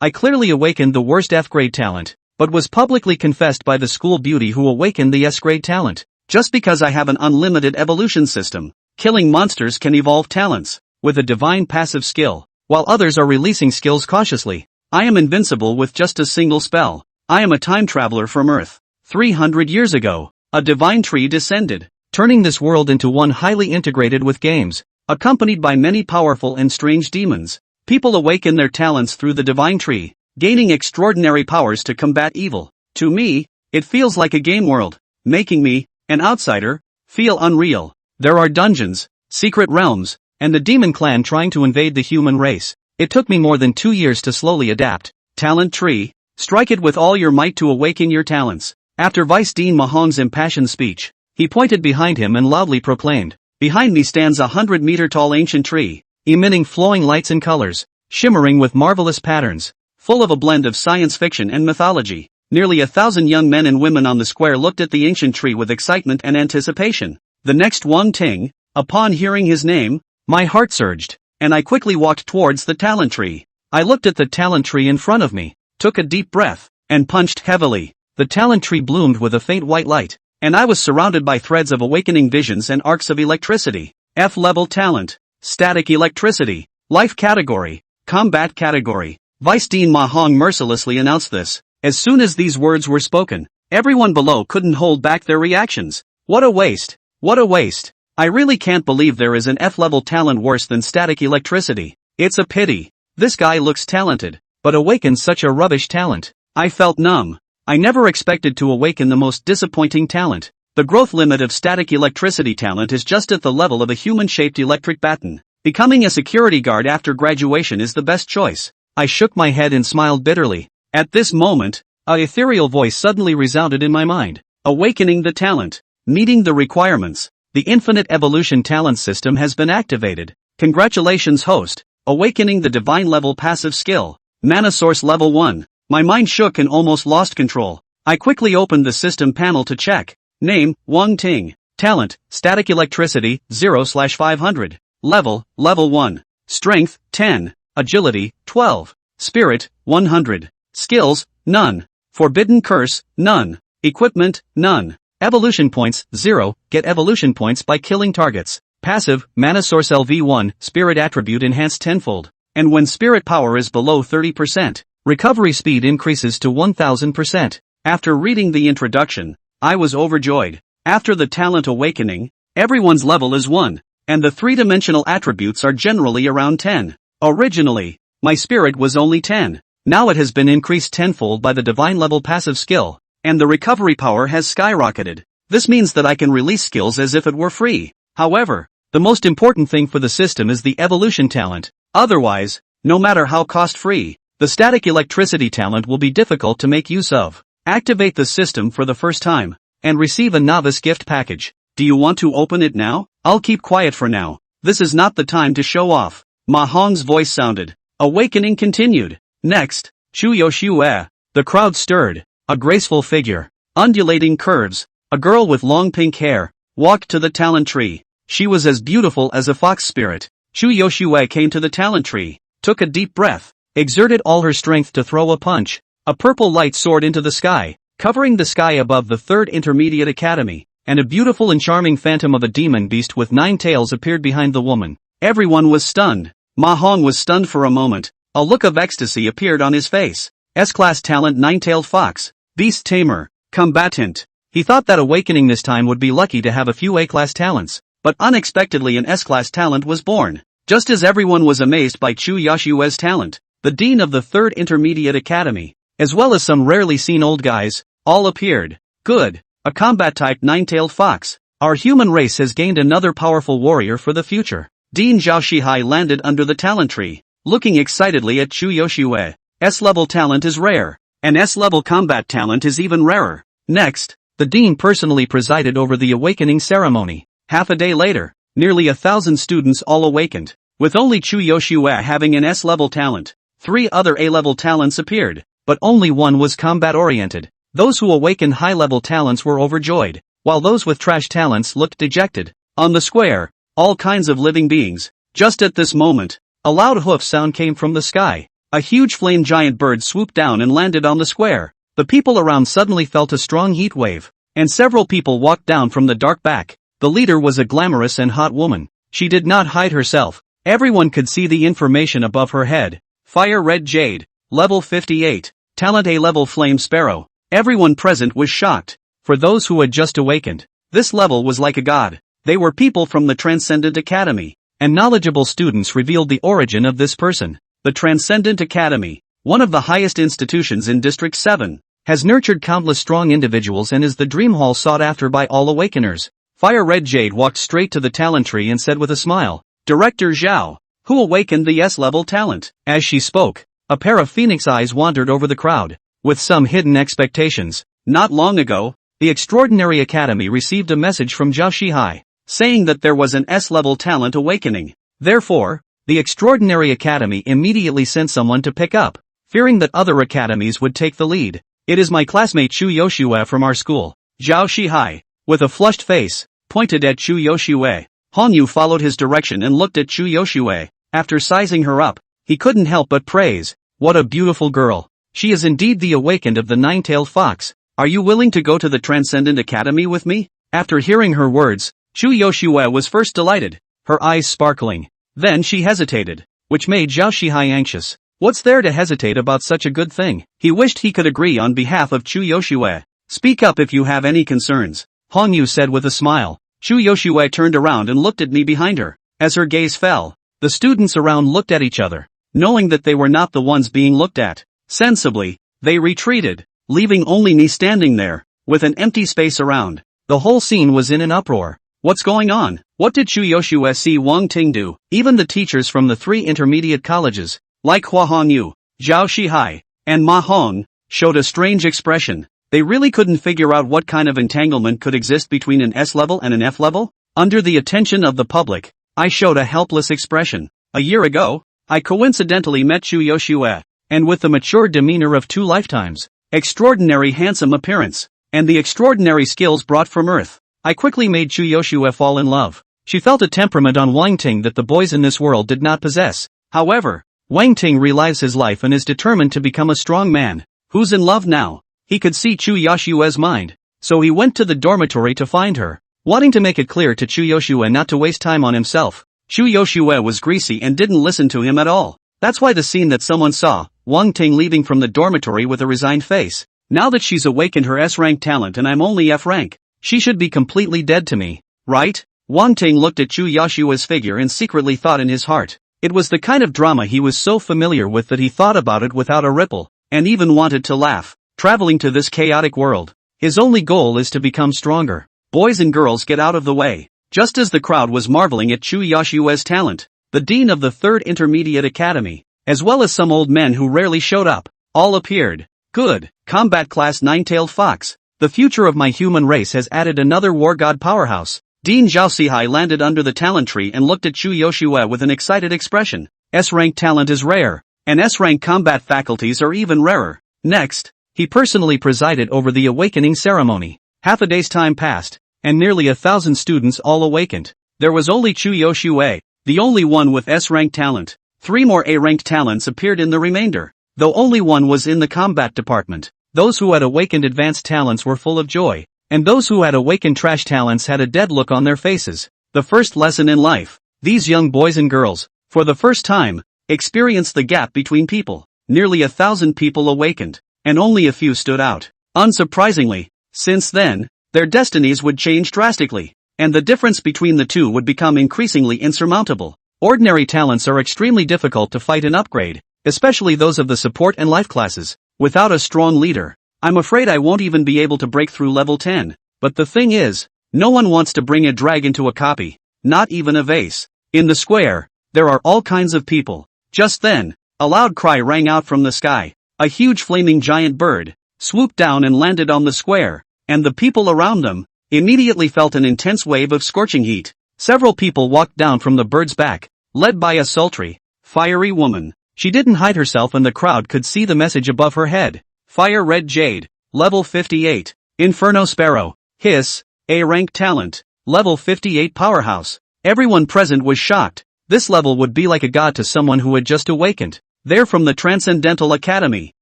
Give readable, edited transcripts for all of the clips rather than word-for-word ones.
I clearly awakened the worst F-grade talent, but was publicly confessed by the school beauty who awakened the S-grade talent. Just because I have an unlimited evolution system, killing monsters can evolve talents, with a divine passive skill, while others are releasing skills cautiously. I am invincible with just a single spell. I am a time traveler from Earth. 300 years ago, a divine tree descended, turning this world into one highly integrated with games, accompanied by many powerful and strange demons. People awaken their talents through the divine tree, gaining extraordinary powers to combat evil. To me, it feels like a game world, making me, an outsider, feel unreal. There are dungeons, secret realms, and the demon clan trying to invade the human race. It took me more than 2 years to slowly adapt. Talent tree. Strike it with all your might to awaken your talents. After Vice Dean Mahong's impassioned speech, he pointed behind him and loudly proclaimed, "Behind me stands a 100-meter-tall ancient tree, emitting flowing lights and colors, shimmering with marvelous patterns, full of a blend of science fiction and mythology." Nearly 1,000 young men and women on the square looked at the ancient tree with excitement and anticipation. The next Wang Ting, upon hearing his name, my heart surged, and I quickly walked towards the talent tree. I looked at the talent tree in front of me, took a deep breath, and punched heavily. The talent tree bloomed with a faint white light, and I was surrounded by threads of awakening visions and arcs of electricity. F-level talent, static electricity, life category, combat category. Vice Dean Mahong mercilessly announced this. As soon as these words were spoken, everyone below couldn't hold back their reactions. What a waste! What a waste! I really can't believe there is an F-level talent worse than static electricity. It's a pity. This guy looks talented, but awakens such a rubbish talent. I felt numb. I never expected to awaken the most disappointing talent. The growth limit of static electricity talent is just at the level of a human-shaped electric baton. Becoming a security guard after graduation is the best choice. I shook my head and smiled bitterly. At this moment, an ethereal voice suddenly resounded in my mind. Awakening the talent. Meeting the requirements. The infinite evolution talent system has been activated. Congratulations, host. Awakening the divine level passive skill. Mana source level 1. My mind shook and almost lost control. I quickly opened the system panel to check. Name, Wang Ting. Talent, static electricity, 0/500. Level 1. Strength, 10. Agility, 12. Spirit, 100. Skills, none. Forbidden curse, none. Equipment, none. Evolution points, 0. Get evolution points by killing targets. Passive, mana source LV1, spirit attribute enhanced tenfold. And when spirit power is below 30%, recovery speed increases to 1000%. After reading the introduction, I was overjoyed. After the talent awakening, everyone's level is 1, and the three-dimensional attributes are generally around 10. Originally, my spirit was only 10. Now it has been increased tenfold by the divine level passive skill, and the recovery power has skyrocketed. This means that I can release skills as if it were free. However, the most important thing for the system is the evolution talent. Otherwise, no matter how cost-free, the static electricity talent will be difficult to make use of. Activate the system for the first time, and receive a novice gift package. Do you want to open it now? I'll keep quiet for now. This is not the time to show off. Mahong's voice sounded. Awakening continued. Next, Chu Yoshue. The crowd stirred. A graceful figure, undulating curves, a girl with long pink hair, walked to the talent tree. She was as beautiful as a fox spirit. Chu Yoshue came to the talent tree, took a deep breath, exerted all her strength to throw a punch. A purple light soared into the sky, covering the sky above the 3rd Intermediate Academy, and a beautiful and charming phantom of a demon beast with 9 tails appeared behind the woman. Everyone was stunned. Mahong was stunned for a moment. A look of ecstasy appeared on his face. S-class talent 9-tailed fox, beast tamer, combatant. He thought that awakening this time would be lucky to have a few A-class talents, but unexpectedly an S-class talent was born. Just as everyone was amazed by Chu Yoshue's talent, the dean of the 3rd Intermediate Academy, as well as some rarely seen old guys, all appeared. Good, a combat-type 9-tailed fox. Our human race has gained another powerful warrior for the future. Dean Zhao Shihai landed under the talent tree, looking excitedly at Chu Yoshue. S-level talent is rare, and S-level combat talent is even rarer. Next, the dean personally presided over the awakening ceremony. Half a day later, nearly 1,000 students all awakened. With only Chu Yoshue having an S-level talent, 3 other A-level talents appeared, but only one was combat-oriented. Those who awakened high-level talents were overjoyed, while those with trash talents looked dejected. On the square, all kinds of living beings. Just at this moment, a loud hoof sound came from the sky. A huge flame giant bird swooped down and landed on the square. The people around suddenly felt a strong heat wave, and several people walked down from the dark back. The leader was a glamorous and hot woman. She did not hide herself. Everyone could see the information above her head. Fire Red Jade, level 58, talent A level Flame Sparrow. Everyone present was shocked. For those who had just awakened, this level was like a god. They were people from the Transcendent Academy, and knowledgeable students revealed the origin of this person. The Transcendent Academy, one of the highest institutions in District 7, has nurtured countless strong individuals and is the dream hall sought after by all awakeners. Fire Red Jade walked straight to the talent tree and said with a smile, Director Zhao, who awakened the S-level talent? As she spoke, a pair of phoenix eyes wandered over the crowd, with some hidden expectations. Not long ago, the Extraordinary Academy received a message from Zhao Shihai, saying that there was an S-level talent awakening. Therefore, the Extraordinary Academy immediately sent someone to pick up, fearing that other academies would take the lead. It is my classmate Chu Yoshue from our school. Zhao Shihai, with a flushed face, pointed at Chu Yoshue. Hanyu followed his direction and looked at Chu Yoshue. After sizing her up, he couldn't help but praise. What a beautiful girl. She is indeed the awakened of the nine-tailed fox. Are you willing to go to the Transcendent Academy with me? After hearing her words, Chu Yoshue was first delighted, her eyes sparkling. Then she hesitated, which made Zhao Shihai anxious. What's there to hesitate about such a good thing? He wished he could agree on behalf of Chu Yoshue. Speak up if you have any concerns, Hanyu said with a smile. Chu Yoshue turned around and looked at me behind her. As her gaze fell, the students around looked at each other, knowing that they were not the ones being looked at. Sensibly, they retreated, leaving only me standing there, with an empty space around. The whole scene was in an uproar. What's going on? What did Chu Yoshue see Wang Ting do? Even the teachers from the 3 intermediate colleges, like Hua Hongyu, Zhao Shihai, and Ma Hong, showed a strange expression. They really couldn't figure out what kind of entanglement could exist between an S-level and an F-level. Under the attention of the public, I showed a helpless expression. A year ago, I coincidentally met Chu Yoshue, and with the mature demeanor of 2 lifetimes, extraordinary handsome appearance, and the extraordinary skills brought from Earth, I quickly made Chu Yoshue fall in love. She felt a temperament on Wang Ting that the boys in this world did not possess. However, Wang Ting relives his life and is determined to become a strong man. Who's in love now? He could see Chu Yoshue's mind, so he went to the dormitory to find her, wanting to make it clear to Chu Yoshue not to waste time on himself. Chu Yoshue was greasy and didn't listen to him at all. That's why the scene that someone saw, Wang Ting leaving from the dormitory with a resigned face. Now that she's awakened her S-rank talent and I'm only F-rank, she should be completely dead to me, right? Wang Ting looked at Chu Yoshue's figure and secretly thought in his heart. It was the kind of drama he was so familiar with that he thought about it without a ripple, and even wanted to laugh. Traveling to this chaotic world, his only goal is to become stronger. Boys and girls, get out of the way. Just as the crowd was marveling at Chu Yoshue's talent, the dean of the 3rd Intermediate Academy, as well as some old men who rarely showed up, all appeared. Good. Combat Class 9-tailed fox. The future of my human race has added another war god powerhouse. Dean Zhao Sihai landed under the talent tree and looked at Chu Yoshue with an excited expression. S-rank talent is rare, and S-rank combat faculties are even rarer. Next, he personally presided over the awakening ceremony. Half a day's time passed, and nearly 1,000 students all awakened. There was only Chu Yoshue, the only one with S-rank talent. 3 more A-ranked talents appeared in the remainder, though only one was in the combat department. Those who had awakened advanced talents were full of joy, and those who had awakened trash talents had a dead look on their faces. The first lesson in life. These young boys and girls, for the first time, experienced the gap between people. Nearly 1,000 people awakened, and only a few stood out. Unsurprisingly, since then, their destinies would change drastically, and the difference between the two would become increasingly insurmountable. Ordinary talents are extremely difficult to fight and upgrade, especially those of the support and life classes. Without a strong leader, I'm afraid I won't even be able to break through level 10. But the thing is, no one wants to bring a dragon to a copy, not even a vase. In the square, there are all kinds of people. Just then, a loud cry rang out from the sky. A huge flaming giant bird swooped down and landed on the square, and the people around them immediately felt an intense wave of scorching heat. Several people walked down from the bird's back, led by a sultry, fiery woman. She didn't hide herself and the crowd could see the message above her head. Fire Red Jade, level 58. Inferno Sparrow, Hiss, A-rank talent, level 58 powerhouse. Everyone present was shocked. This level would be like a god to someone who had just awakened. They're from the Transcendental Academy.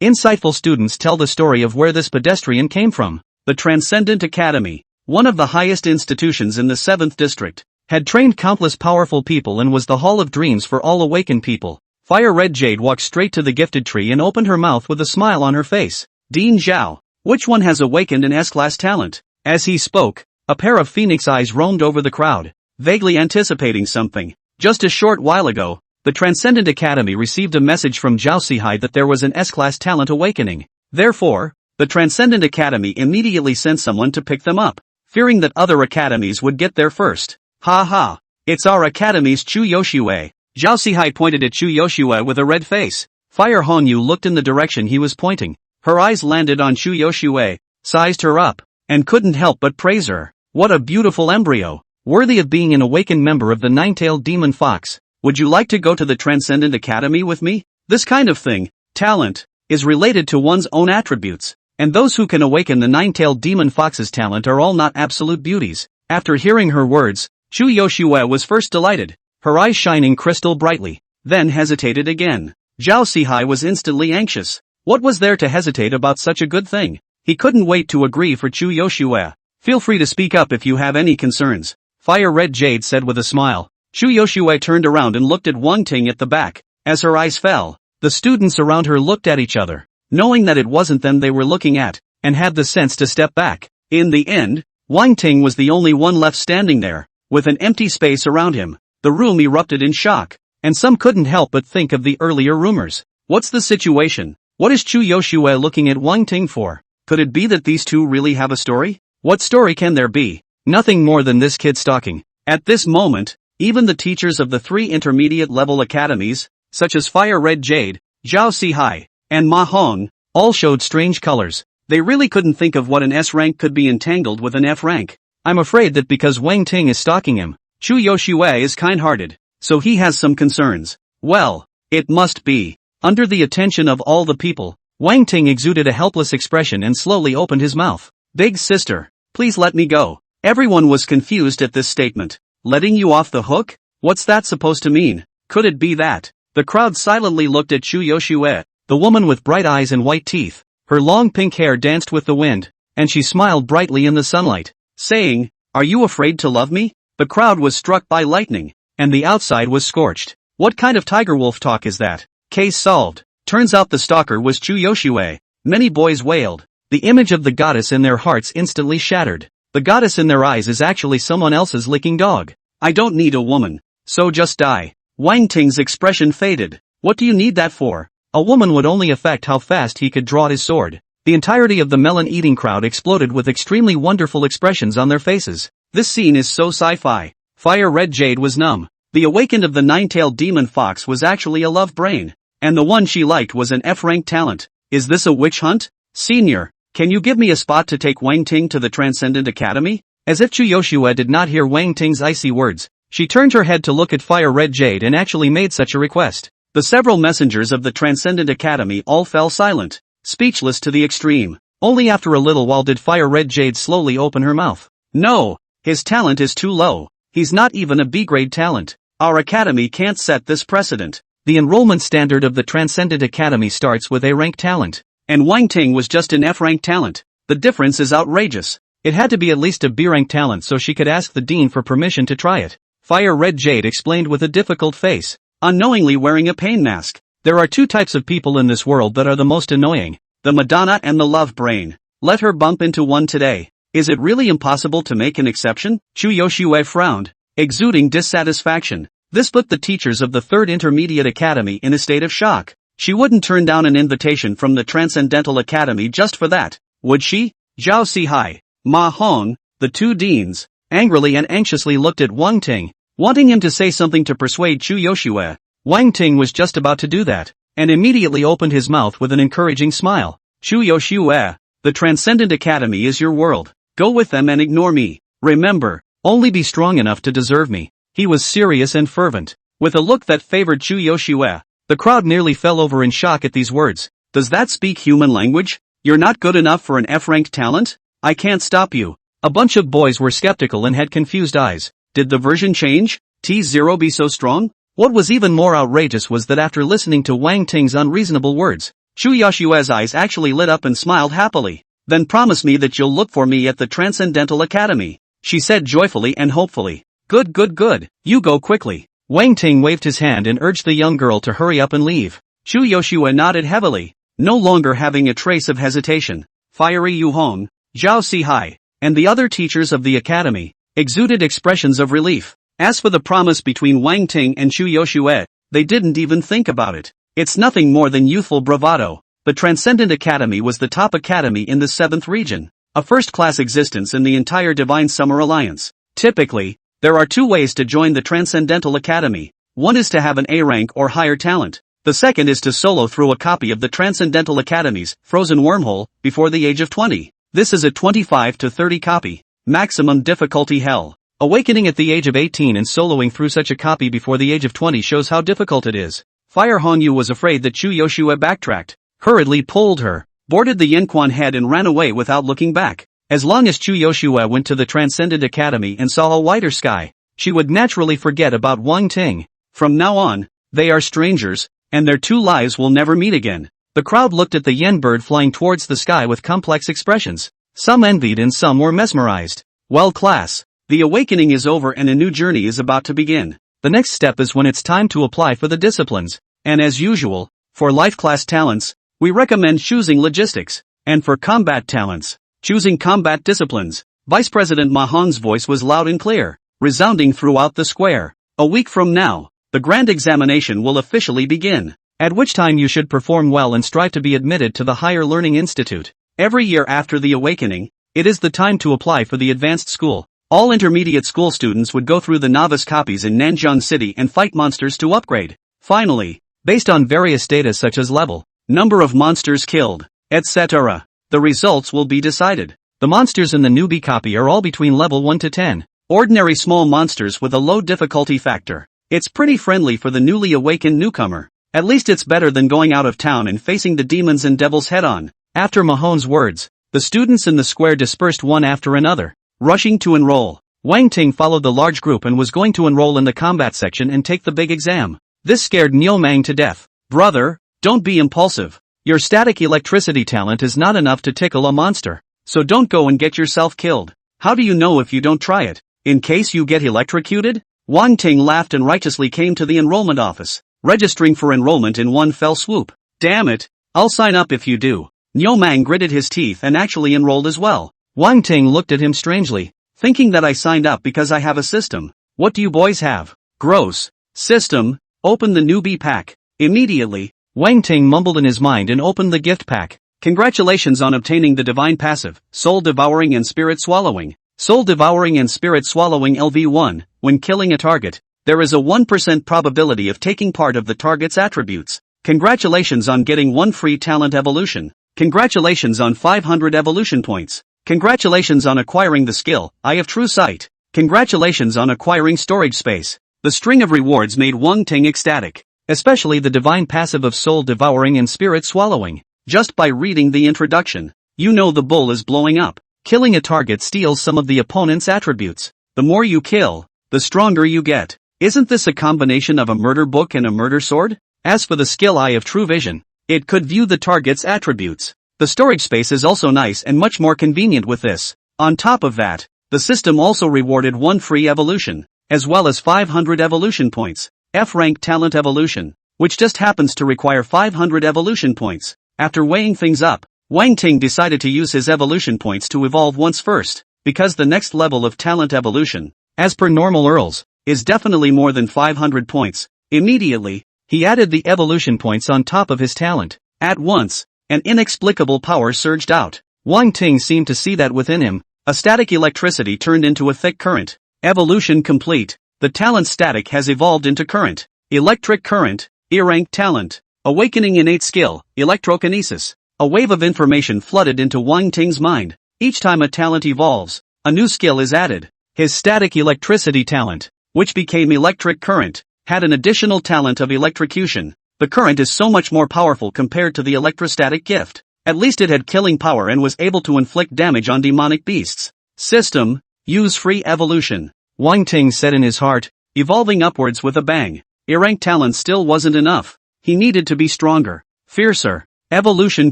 Insightful students tell the story of where this pedestrian came from. The Transcendent Academy, one of the highest institutions in the 7th district, had trained countless powerful people and was the hall of dreams for all awakened people. Fire Red Jade walked straight to the gifted tree and opened her mouth with a smile on her face. Dean Zhao, which one has awakened an S-class talent? As he spoke, a pair of phoenix eyes roamed over the crowd, vaguely anticipating something. Just a short while ago, the Transcendent Academy received a message from Zhao Sihai that there was an S-class talent awakening. Therefore, the Transcendent Academy immediately sent someone to pick them up, fearing that other academies would get there first. Ha ha! It's our academy's Chu Yoshue. Zhao Sihai pointed at Chu Yoshue with a red face. Fire Hongyu looked in the direction he was pointing. Her eyes landed on Chu Yoshue, sized her up, and couldn't help but praise her. What a beautiful embryo, worthy of being an awakened member of the nine-tailed demon fox. Would you like to go to the Transcendent Academy with me? This kind of thing, talent, is related to one's own attributes, and those who can awaken the nine-tailed demon fox's talent are all not absolute beauties. After hearing her words, Chu Yoshue was first delighted, her eyes shining crystal brightly, then hesitated again. Zhao Sihai was instantly anxious. What was there to hesitate about such a good thing? He couldn't wait to agree for Chu Yoshue. Feel free to speak up if you have any concerns, Fire Red Jade said with a smile. Chu Yoshue turned around and looked at Wang Ting at the back. As her eyes fell, the students around her looked at each other, knowing that it wasn't them they were looking at, and had the sense to step back. In the end, Wang Ting was the only one left standing there, with an empty space around him. The room erupted in shock, and some couldn't help but think of the earlier rumors. What's the situation? What is Chu Yoshue looking at Wang Ting for? Could it be that these two really have a story? What story can there be? Nothing more than this kid stalking. At this moment, even the teachers of the 3 intermediate-level academies, such as Fire Red Jade, Zhao Sihai, and Ma Hong, all showed strange colors. They really couldn't think of what an S rank could be entangled with an F rank. I'm afraid that because Wang Ting is stalking him, Chu Yoshue is kind-hearted, so he has some concerns. Well, it must be. Under the attention of all the people, Wang Ting exuded a helpless expression and slowly opened his mouth. Big sister, please let me go. Everyone was confused at this statement. Letting you off the hook? What's that supposed to mean? Could it be that? The crowd silently looked at Chu Yoshue, the woman with bright eyes and white teeth. Her long pink hair danced with the wind, and she smiled brightly in the sunlight, saying, "Are you afraid to love me?" The crowd was struck by lightning, and the outside was scorched. What kind of tiger wolf talk is that? Case solved. Turns out the stalker was Chu Yoshue. Many boys wailed. The image of the goddess in their hearts instantly shattered. The goddess in their eyes is actually someone else's licking dog. I don't need a woman, so just die. Wang Ting's expression faded. What do you need that for? A woman would only affect how fast he could draw his sword. The entirety of the melon-eating crowd exploded with extremely wonderful expressions on their faces. This scene is so sci-fi. Fire Red Jade was numb. The awakened of the nine-tailed demon fox was actually a love brain, and the one she liked was an F-rank talent. Is this a witch hunt? Senior, can you give me a spot to take Wang Ting to the Transcendent Academy? As if Chu Yoshue did not hear Wang Ting's icy words, she turned her head to look at Fire Red Jade and actually made such a request. The several messengers of the Transcendent Academy all fell silent, speechless to the extreme. Only after a little while did Fire Red Jade slowly open her mouth. No, his talent is too low. He's not even a B-grade talent. Our academy can't set this precedent. The enrollment standard of the Transcendent Academy starts with A-rank talent, and Wang Ting was just an F-rank talent. The difference is outrageous. It had to be at least a B-rank talent so she could ask the dean for permission to try it. Fire Red Jade explained with a difficult face, unknowingly wearing a pain mask. There are 2 types of people in this world that are the most annoying, the Madonna and the love brain. Let her bump into one today. Is it really impossible to make an exception? Chu Yoshue frowned, exuding dissatisfaction. This put the teachers of the 3rd Intermediate Academy in a state of shock. She wouldn't turn down an invitation from the Transcendental Academy just for that, would she? Zhao Sihai, Ma Hong, the 2 deans, angrily and anxiously looked at Wang Ting, wanting him to say something to persuade Chu Yoshue. Wang Ting was just about to do that, and immediately opened his mouth with an encouraging smile. Chu Yoshue, the Transcendent Academy is your world. Go with them and ignore me. Remember, only be strong enough to deserve me. He was serious and fervent, with a look that favored Chu Yoshue. The crowd nearly fell over in shock at these words. Does that speak human language? You're not good enough for an F-rank talent? I can't stop you. A bunch of boys were skeptical and had confused eyes. Did the version change? T0 be so strong? What was even more outrageous was that after listening to Wang Ting's unreasonable words, Chu Yoshua's eyes actually lit up and smiled happily. Then promise me that you'll look for me at the Transcendental Academy, she said joyfully and hopefully. Good, good, good, you go quickly. Wang Ting waved his hand and urged the young girl to hurry up and leave. Chu Yoshua nodded heavily, no longer having a trace of hesitation. Fiery Yu Hong, Zhao Sihai, and the other teachers of the academy exuded expressions of relief. As for the promise between Wang Ting and Chu Yoshua, they didn't even think about it. It's nothing more than youthful bravado. The Transcendent Academy was the top academy in the 7th region, a first-class existence in the entire Divine Summer Alliance. Typically, there are 2 ways to join the Transcendental Academy. One is to have an A rank or higher talent. The second is to solo through a copy of the Transcendental Academy's Frozen Wormhole before the age of 20. This is a 25 to 30 copy. Maximum difficulty hell. Awakening at the age of 18 and soloing through such a copy before the age of 20 shows how difficult it is. Fire Hongyu was afraid that Chu Yoshua backtracked, hurriedly pulled her, boarded the Yanquan head and ran away without looking back. As long as Chu Yoshua went to the Transcendent Academy and saw a wider sky, she would naturally forget about Wang Ting. From now on, they are strangers, and their 2 lives will never meet again. The crowd looked at the yen bird flying towards the sky with complex expressions. Some envied and some were mesmerized. Well, class, the awakening is over and a new journey is about to begin. The next step is when it's time to apply for the disciplines. And as usual, for life class talents, we recommend choosing logistics. And for combat talents, choosing combat disciplines. Vice President Ma Hong's voice was loud and clear, resounding throughout the square. A week from now, the grand examination will officially begin, at which time you should perform well and strive to be admitted to the Higher Learning Institute. Every year after the awakening, it is the time to apply for the advanced school. All intermediate school students would go through the novice copies in Nanjiang City and fight monsters to upgrade. Finally, based on various data such as level, number of monsters killed, etc., the results will be decided. The monsters in the newbie copy are all between level 1 to 10. Ordinary small monsters with a low difficulty factor. It's pretty friendly for the newly awakened newcomer. At least it's better than going out of town and facing the demons and devils head-on. After Mahon's words, the students in the square dispersed one after another, rushing to enroll. Wang Ting followed the large group and was going to enroll in the combat section and take the big exam. This scared Niu Mang to death. Brother, don't be impulsive. Your static electricity talent is not enough to tickle a monster. So don't go and get yourself killed. How do you know if you don't try it? In case you get electrocuted? Wang Ting laughed and righteously came to the enrollment office, registering for enrollment in one fell swoop. Damn it, I'll sign up if you do. Niu Mang gritted his teeth and actually enrolled as well. Wang Ting looked at him strangely, thinking that I signed up because I have a system. What do you boys have? Gross. System, open the newbie pack. Immediately, Wang Ting mumbled in his mind and opened the gift pack. Congratulations on obtaining the divine passive, Soul Devouring and Spirit Swallowing. Soul Devouring and Spirit Swallowing LV1, when killing a target, there is a 1% probability of taking part of the target's attributes. Congratulations on getting 1 free talent evolution. Congratulations on 500 evolution points. Congratulations on acquiring the skill, Eye of True Sight. Congratulations on acquiring storage space. The string of rewards made Wang Ting ecstatic, especially the divine passive of Soul Devouring and Spirit Swallowing. Just by reading the introduction, you know the bull is blowing up. Killing a target steals some of the opponent's attributes. The more you kill, the stronger you get. Isn't this a combination of a murder book and a murder sword? As for the skill Eye of True Vision, it could view the target's attributes. The storage space is also nice and much more convenient with this. On top of that, the system also rewarded 1 free evolution, as well as 500 evolution points. F-rank talent evolution, which just happens to require 500 evolution points. After weighing things up, Wang Ting decided to use his evolution points to evolve once first, because the next level of talent evolution, as per normal Earls, is definitely more than 500 points. Immediately, he added the evolution points on top of his talent. At once, an inexplicable power surged out. Wang Ting seemed to see that within him, a static electricity turned into a thick current. Evolution complete. The talent static has evolved into current. Electric current, E-rank talent. Awakening innate skill, electrokinesis. A wave of information flooded into Wang Ting's mind. Each time a talent evolves, a new skill is added. His static electricity talent, which became electric current, had an additional talent of electrocution. The current is so much more powerful compared to the electrostatic gift. At least it had killing power and was able to inflict damage on demonic beasts. System, use free evolution. Wang Ting said in his heart, evolving upwards with a bang. E-rank talent still wasn't enough. He needed to be stronger, fiercer. Evolution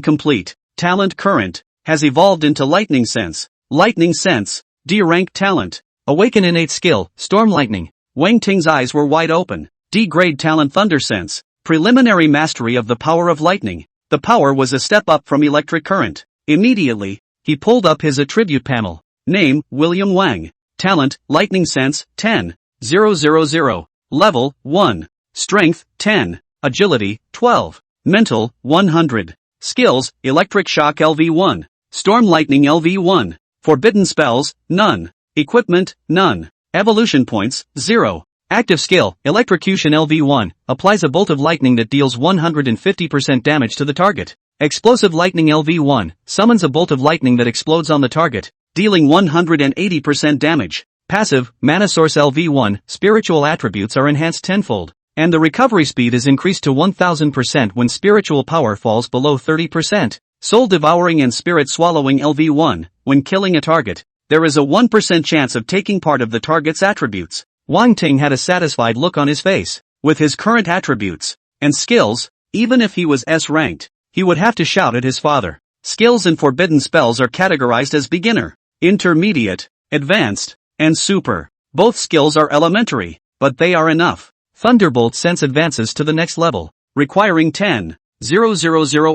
complete. Talent current has evolved into lightning sense. Lightning sense. D-rank talent. Awaken innate skill, storm lightning. Wang Ting's eyes were wide open. D-grade talent thunder sense. Preliminary mastery of the power of lightning. The power was a step up from electric current. Immediately, he pulled up his attribute panel. Name, William Wang. Talent, lightning sense, 10. 000. Level, 1. Strength, 10. Agility, 12. Mental, 100. Skills, electric shock LV1. Storm lightning LV1. Forbidden spells, none. Equipment, none. Evolution points, 0. Active skill, electrocution LV1, applies a bolt of lightning that deals 150% damage to the target. Explosive lightning LV1, summons a bolt of lightning that explodes on the target, dealing 180% damage. Passive, mana source LV1, spiritual attributes are enhanced tenfold, and the recovery speed is increased to 1000% when spiritual power falls below 30%. Soul devouring and spirit swallowing LV1, when killing a target, there is a 1% chance of taking part of the target's attributes. Wang Ting had a satisfied look on his face. With his current attributes and skills, even if he was S-ranked, he would have to shout at his father. Skills and forbidden spells are categorized as beginner, intermediate, advanced, and super. Both skills are elementary, but they are enough. Thunderbolt sense advances to the next level, requiring 10,000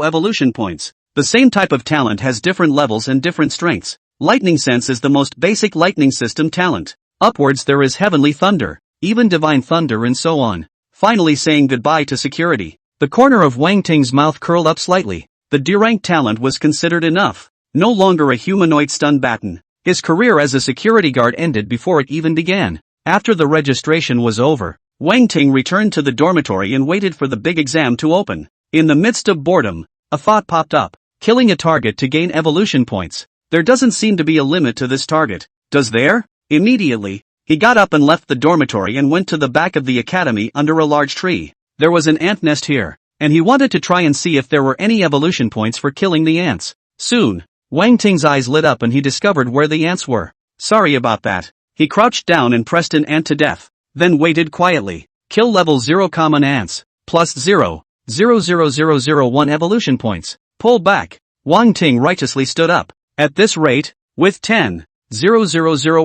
evolution points. The same type of talent has different levels and different strengths. Lightning sense is the most basic lightning system talent. Upwards there is heavenly thunder, even divine thunder and so on. Finally saying goodbye to security. The corner of Wang Ting's mouth curled up slightly. The D-rank talent was considered enough. No longer a humanoid stun baton. His career as a security guard ended before it even began. After the registration was over, Wang Ting returned to the dormitory and waited for the big exam to open. In the midst of boredom, a thought popped up. Killing a target to gain evolution points. There doesn't seem to be a limit to this target. Does there? Immediately, he got up and left the dormitory and went to the back of the academy under a large tree. There was an ant nest here, and he wanted to try and see if there were any evolution points for killing the ants. Soon, Wang Ting's eyes lit up and he discovered where the ants were. Sorry about that. He crouched down and pressed an ant to death, then waited quietly. Kill level 0 common ants, plus 0.00001 evolution points. Pull back. Wang Ting righteously stood up. At this rate, with 10,000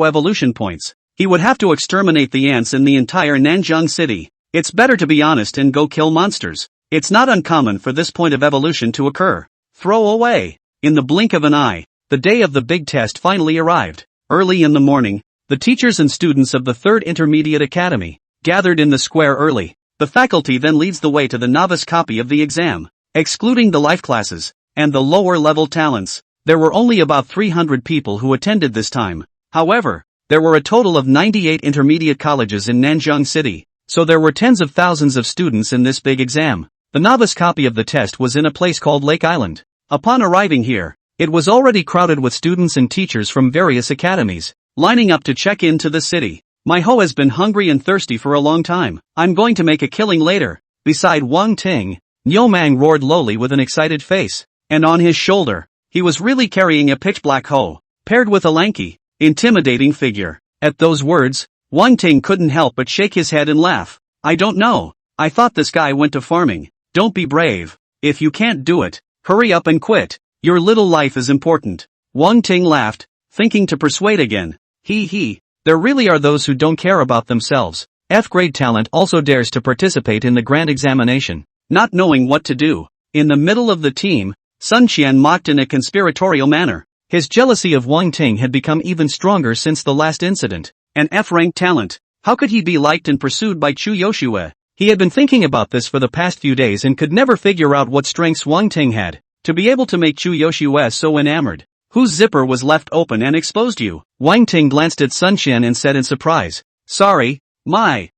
evolution points, he would have to exterminate the ants in the entire Nanjing city. It's better to be honest and go kill monsters. It's not uncommon for this point of evolution to occur. Throw away. In the blink of an eye, the day of the big test finally arrived. Early in the morning, the teachers and students of the 3rd Intermediate Academy gathered in the square early. The faculty then leads the way to the novice copy of the exam. Excluding the life classes and the lower level talents, there were only about 300 people who attended this time. However, there were a total of 98 intermediate colleges in Nanjing City, so there were tens of thousands of students in this big exam. The novice copy of the test was in a place called Lake Island. Upon arriving here, it was already crowded with students and teachers from various academies, lining up to check into the city. My ho has been hungry and thirsty for a long time. I'm going to make a killing later. Beside Wang Ting, Niu Mang roared lowly with an excited face, and on his shoulder, he was really carrying a pitch-black hoe, paired with a lanky, intimidating figure. At those words, Wang Ting couldn't help but shake his head and laugh. I don't know. I thought this guy went to farming. Don't be brave. If you can't do it, hurry up and quit. Your little life is important. Wang Ting laughed, thinking to persuade again. There really are those who don't care about themselves. F-grade talent also dares to participate in the grand examination, not knowing what to do. In the middle of the team, Sun Qian mocked in a conspiratorial manner. His jealousy of Wang Ting had become even stronger since the last incident. An F-ranked talent. How could he be liked and pursued by Chu Yoshue? He had been thinking about this for the past few days and could never figure out what strengths Wang Ting had to be able to make Chu Yoshue so enamored. Whose zipper was left open and exposed you? Wang Ting glanced at Sun Qian and said in surprise. Sorry, my.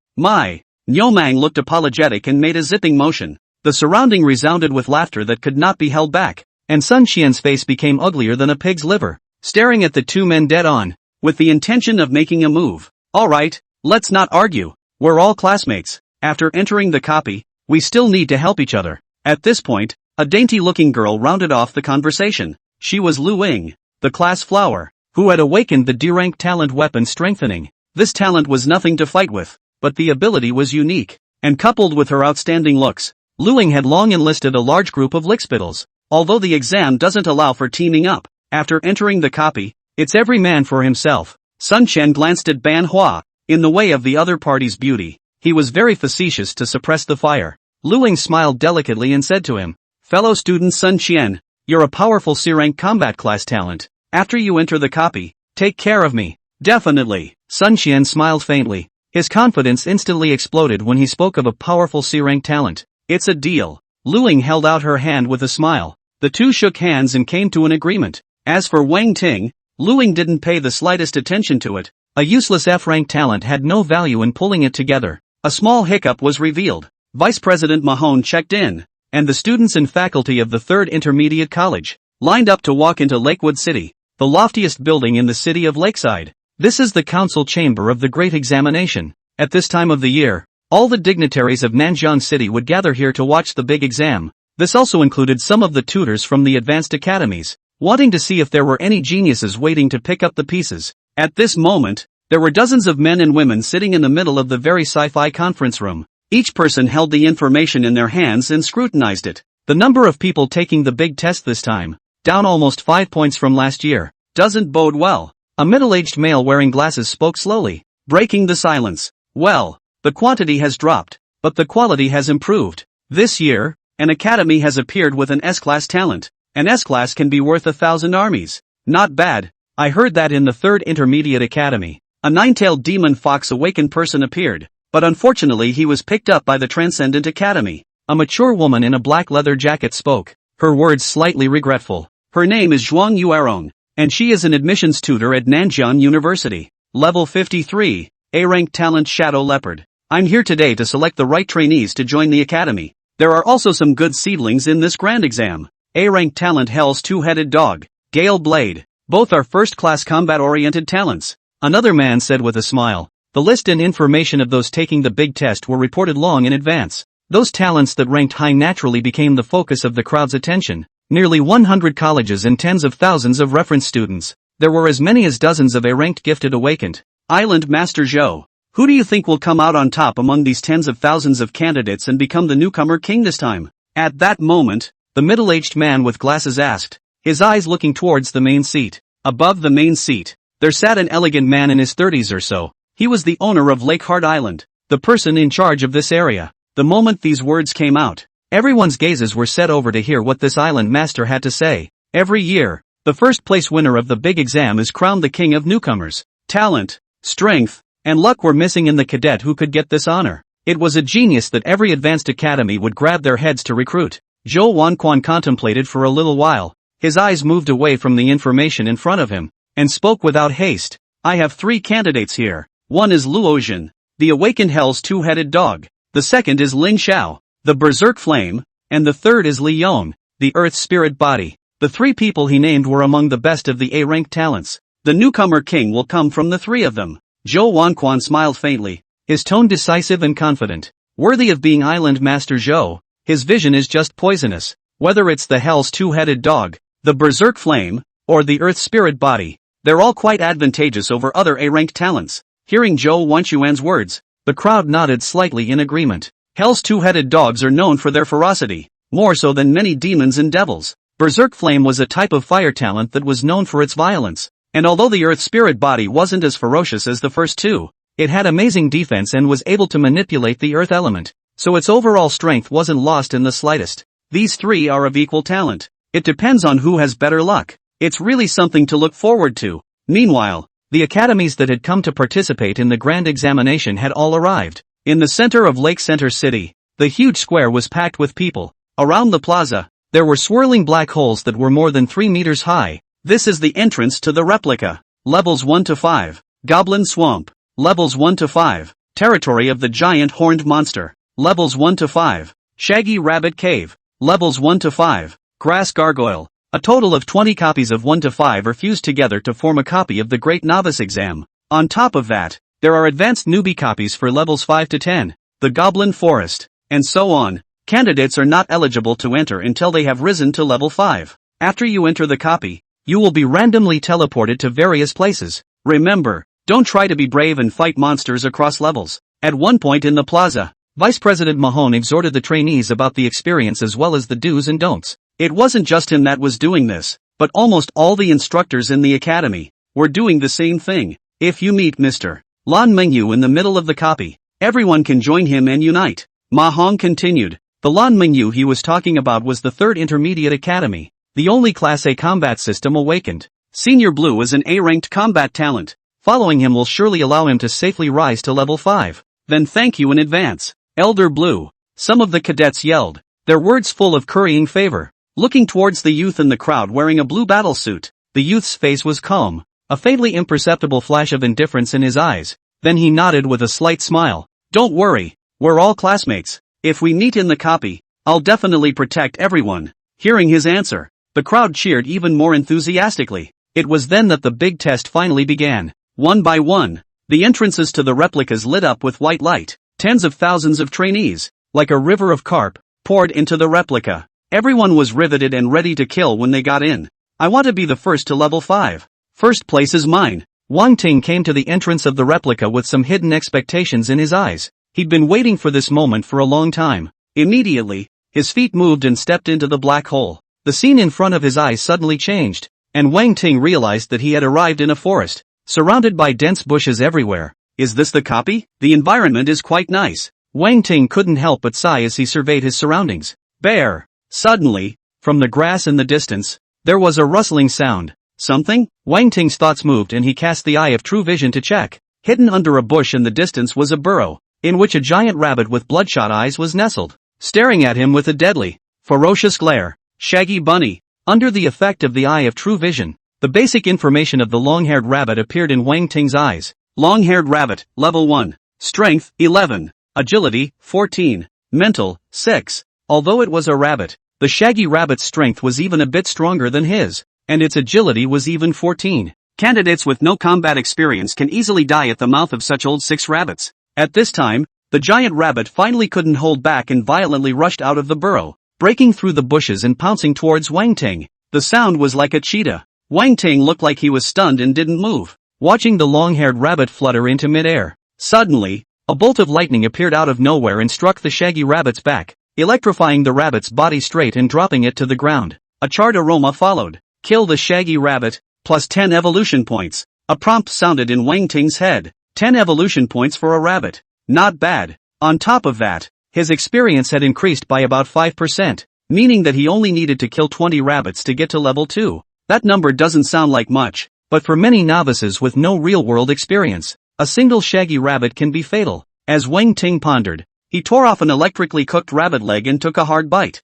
Niu Mang looked apologetic and made a zipping motion. The surrounding resounded with laughter that could not be held back, and Sun Qian's face became uglier than a pig's liver, staring at the two men dead on, with the intention of making a move. Alright, let's not argue. We're all classmates. After entering the copy, we still need to help each other. At this point, a dainty-looking girl rounded off the conversation. She was Lu Ying, the class flower, who had awakened the D-rank talent weapon strengthening. This talent was nothing to fight with, but the ability was unique. and coupled with her outstanding looks, Luing had long enlisted a large group of lickspittles. Although the exam doesn't allow for teaming up, after entering the copy, it's every man for himself. Sun Chen glanced at manhwa. In the way of the other party's beauty, he was very facetious to suppress the fire. Luing smiled delicately and said to him, "Fellow student Sun Chen, you're a powerful C-rank combat class talent. After you enter the copy, take care of me." "Definitely." Sun Chen smiled faintly. His confidence instantly exploded when he spoke of a powerful C-rank talent. "It's a deal." Luing held out her hand with a smile. The two shook hands and came to an agreement. As for Wang Ting, Luing didn't pay the slightest attention to it. A useless F-rank talent had no value in pulling it together. A small hiccup was revealed. Vice President Mahone checked in, and the students and faculty of the 3rd Intermediate College lined up to walk into Lakewood City, the loftiest building in the city of Lakeside. This is the council chamber of the Great Examination. At this time of the year, all the dignitaries of Nanjiang City would gather here to watch the big exam. This also included some of the tutors from the advanced academies, wanting to see if there were any geniuses waiting to pick up the pieces. At this moment, there were dozens of men and women sitting in the middle of the very sci-fi conference room. Each person held the information in their hands and scrutinized it. The number of people taking the big test this time, down almost 5 points from last year, doesn't bode well. A middle-aged male wearing glasses spoke slowly, breaking the silence. "Well, the quantity has dropped, but the quality has improved. This year, an academy has appeared with an S-class talent. An S-class can be worth 1,000 armies. Not bad. I heard that in the 3rd Intermediate Academy, a 9-tailed demon fox awakened person appeared, but unfortunately he was picked up by the Transcendent Academy." A mature woman in a black leather jacket spoke, her words slightly regretful. "Her name is Zhuang Yuerong, and she is an admissions tutor at Nanjiang University. Level 53, A-rank talent Shadow Leopard. I'm here today to select the right trainees to join the academy. There are also some good seedlings in this grand exam. A-rank talent Hell's Two-Headed Dog, Gale Blade. Both are first-class combat-oriented talents." Another man said with a smile. The list and information of those taking the big test were reported long in advance. Those talents that ranked high naturally became the focus of the crowd's attention. Nearly 100 colleges and tens of thousands of reference students. There were as many as dozens of A-ranked gifted awakened. Island Master Zhou. Who do you think will come out on top among these tens of thousands of candidates and become the newcomer king this time? At that moment, the middle-aged man with glasses asked, his eyes looking towards the main seat. Above the main seat, there sat an elegant man in his 30s or so. He was the owner of Lakeheart Island, the person in charge of this area. The moment these words came out, everyone's gazes were set over to hear what this island master had to say. Every year, the first place winner of the big exam is crowned the king of newcomers. Talent, strength, and luck were missing in the cadet who could get this honor. It was a genius that every advanced academy would grab their heads to recruit. Zhou Wanquan contemplated for a little while. His eyes moved away from the information in front of him, and spoke without haste. "I have 3 candidates here. One is Luozhen, the awakened Hell's Two-Headed Dog. The second is Ling Xiao, the Berserk Flame, and the third is Li Yong, the Earth Spirit Body." The 3 people he named were among the best of the A-rank talents. The newcomer king will come from the 3 of them. Zhou Wanquan smiled faintly, his tone decisive and confident. Worthy of being Island Master Zhou, his vision is just poisonous. Whether it's the Hell's Two-Headed Dog, the Berserk Flame, or the Earth Spirit Body, they're all quite advantageous over other A-rank talents. Hearing Zhou Wanquan's words, the crowd nodded slightly in agreement. Hell's Two-Headed Dogs are known for their ferocity, more so than many demons and devils. Berserk Flame was a type of fire talent that was known for its violence, and although the Earth Spirit Body wasn't as ferocious as the first 2, it had amazing defense and was able to manipulate the earth element, so its overall strength wasn't lost in the slightest. These 3 are of equal talent. It depends on who has better luck. It's really something to look forward to. Meanwhile, the academies that had come to participate in the grand examination had all arrived. In the center of Lake Center City, the huge square was packed with people. Around the plaza, there were swirling black holes that were more than 3 meters high. This is the entrance to the replica. Levels 1 to 5. Goblin Swamp. Levels 1 to 5. Territory of the Giant Horned Monster. Levels 1 to 5. Shaggy Rabbit Cave. Levels 1 to 5. Grass Gargoyle. A total of 20 copies of 1 to 5 are fused together to form a copy of the Great Novice Exam. On top of that, there are advanced newbie copies for levels 5 to 10, the Goblin Forest, and so on. Candidates are not eligible to enter until they have risen to level 5. After you enter the copy, you will be randomly teleported to various places. Remember, don't try to be brave and fight monsters across levels. At one point in the plaza, Vice President Mahone exhorted the trainees about the experience as well as the do's and don'ts. It wasn't just him that was doing this, but almost all the instructors in the academy were doing the same thing. If you meet Mr. Lan Mengyu in the middle of the copy, everyone can join him and unite. Mahong continued. The Lan Mengyu he was talking about was the 3rd Intermediate Academy, the only Class A combat system awakened. Senior Blue is an A-ranked combat talent. Following him will surely allow him to safely rise to level 5. Then thank you in advance, Elder Blue. Some of the cadets yelled, their words full of currying favor. Looking towards the youth in the crowd wearing a blue battlesuit, the youth's face was calm, a faintly imperceptible flash of indifference in his eyes. Then he nodded with a slight smile. Don't worry, we're all classmates. If we meet in the copy, I'll definitely protect everyone. Hearing his answer, the crowd cheered even more enthusiastically. It was then that the big test finally began. One by one, the entrances to the replicas lit up with white light. Tens of thousands of trainees, like a river of carp, poured into the replica. Everyone was riveted and ready to kill when they got in. I want to be the first to level 5. First place is mine. Wang Ting came to the entrance of the replica with some hidden expectations in his eyes. He'd been waiting for this moment for a long time. Immediately, his feet moved and stepped into the black hole. The scene in front of his eyes suddenly changed, and Wang Ting realized that he had arrived in a forest, surrounded by dense bushes everywhere. Is this the copy? The environment is quite nice. Wang Ting couldn't help but sigh as he surveyed his surroundings. Bear! Suddenly, from the grass in the distance, there was a rustling sound. Something? Wang Ting's thoughts moved and he cast the eye of true vision to check. Hidden under a bush in the distance was a burrow, in which a giant rabbit with bloodshot eyes was nestled, staring at him with a deadly, ferocious glare. Shaggy Bunny. Under the effect of the eye of true vision, the basic information of the long-haired rabbit appeared in Wang Ting's eyes. Long-haired rabbit, level 1. Strength, 11. Agility, 14. Mental, 6. Although it was a rabbit, the shaggy rabbit's strength was even a bit stronger than his, and its agility was even 14. Candidates with no combat experience can easily die at the mouth of such old 6 rabbits. At this time, the giant rabbit finally couldn't hold back and violently rushed out of the burrow, breaking through the bushes and pouncing towards Wang Ting. The sound was like a cheetah. Wang Ting looked like he was stunned and didn't move, watching the long-haired rabbit flutter into midair. Suddenly, a bolt of lightning appeared out of nowhere and struck the shaggy rabbit's back, electrifying the rabbit's body straight and dropping it to the ground. A charred aroma followed. Kill the shaggy rabbit, plus 10 evolution points. A prompt sounded in Wang Ting's head. 10 evolution points for a rabbit. Not bad. On top of that, his experience had increased by about 5%, meaning that he only needed to kill 20 rabbits to get to level 2. That number doesn't sound like much, but for many novices with no real-world experience, a single shaggy rabbit can be fatal. As Wang Ting pondered, he tore off an electrically cooked rabbit leg and took a hard bite.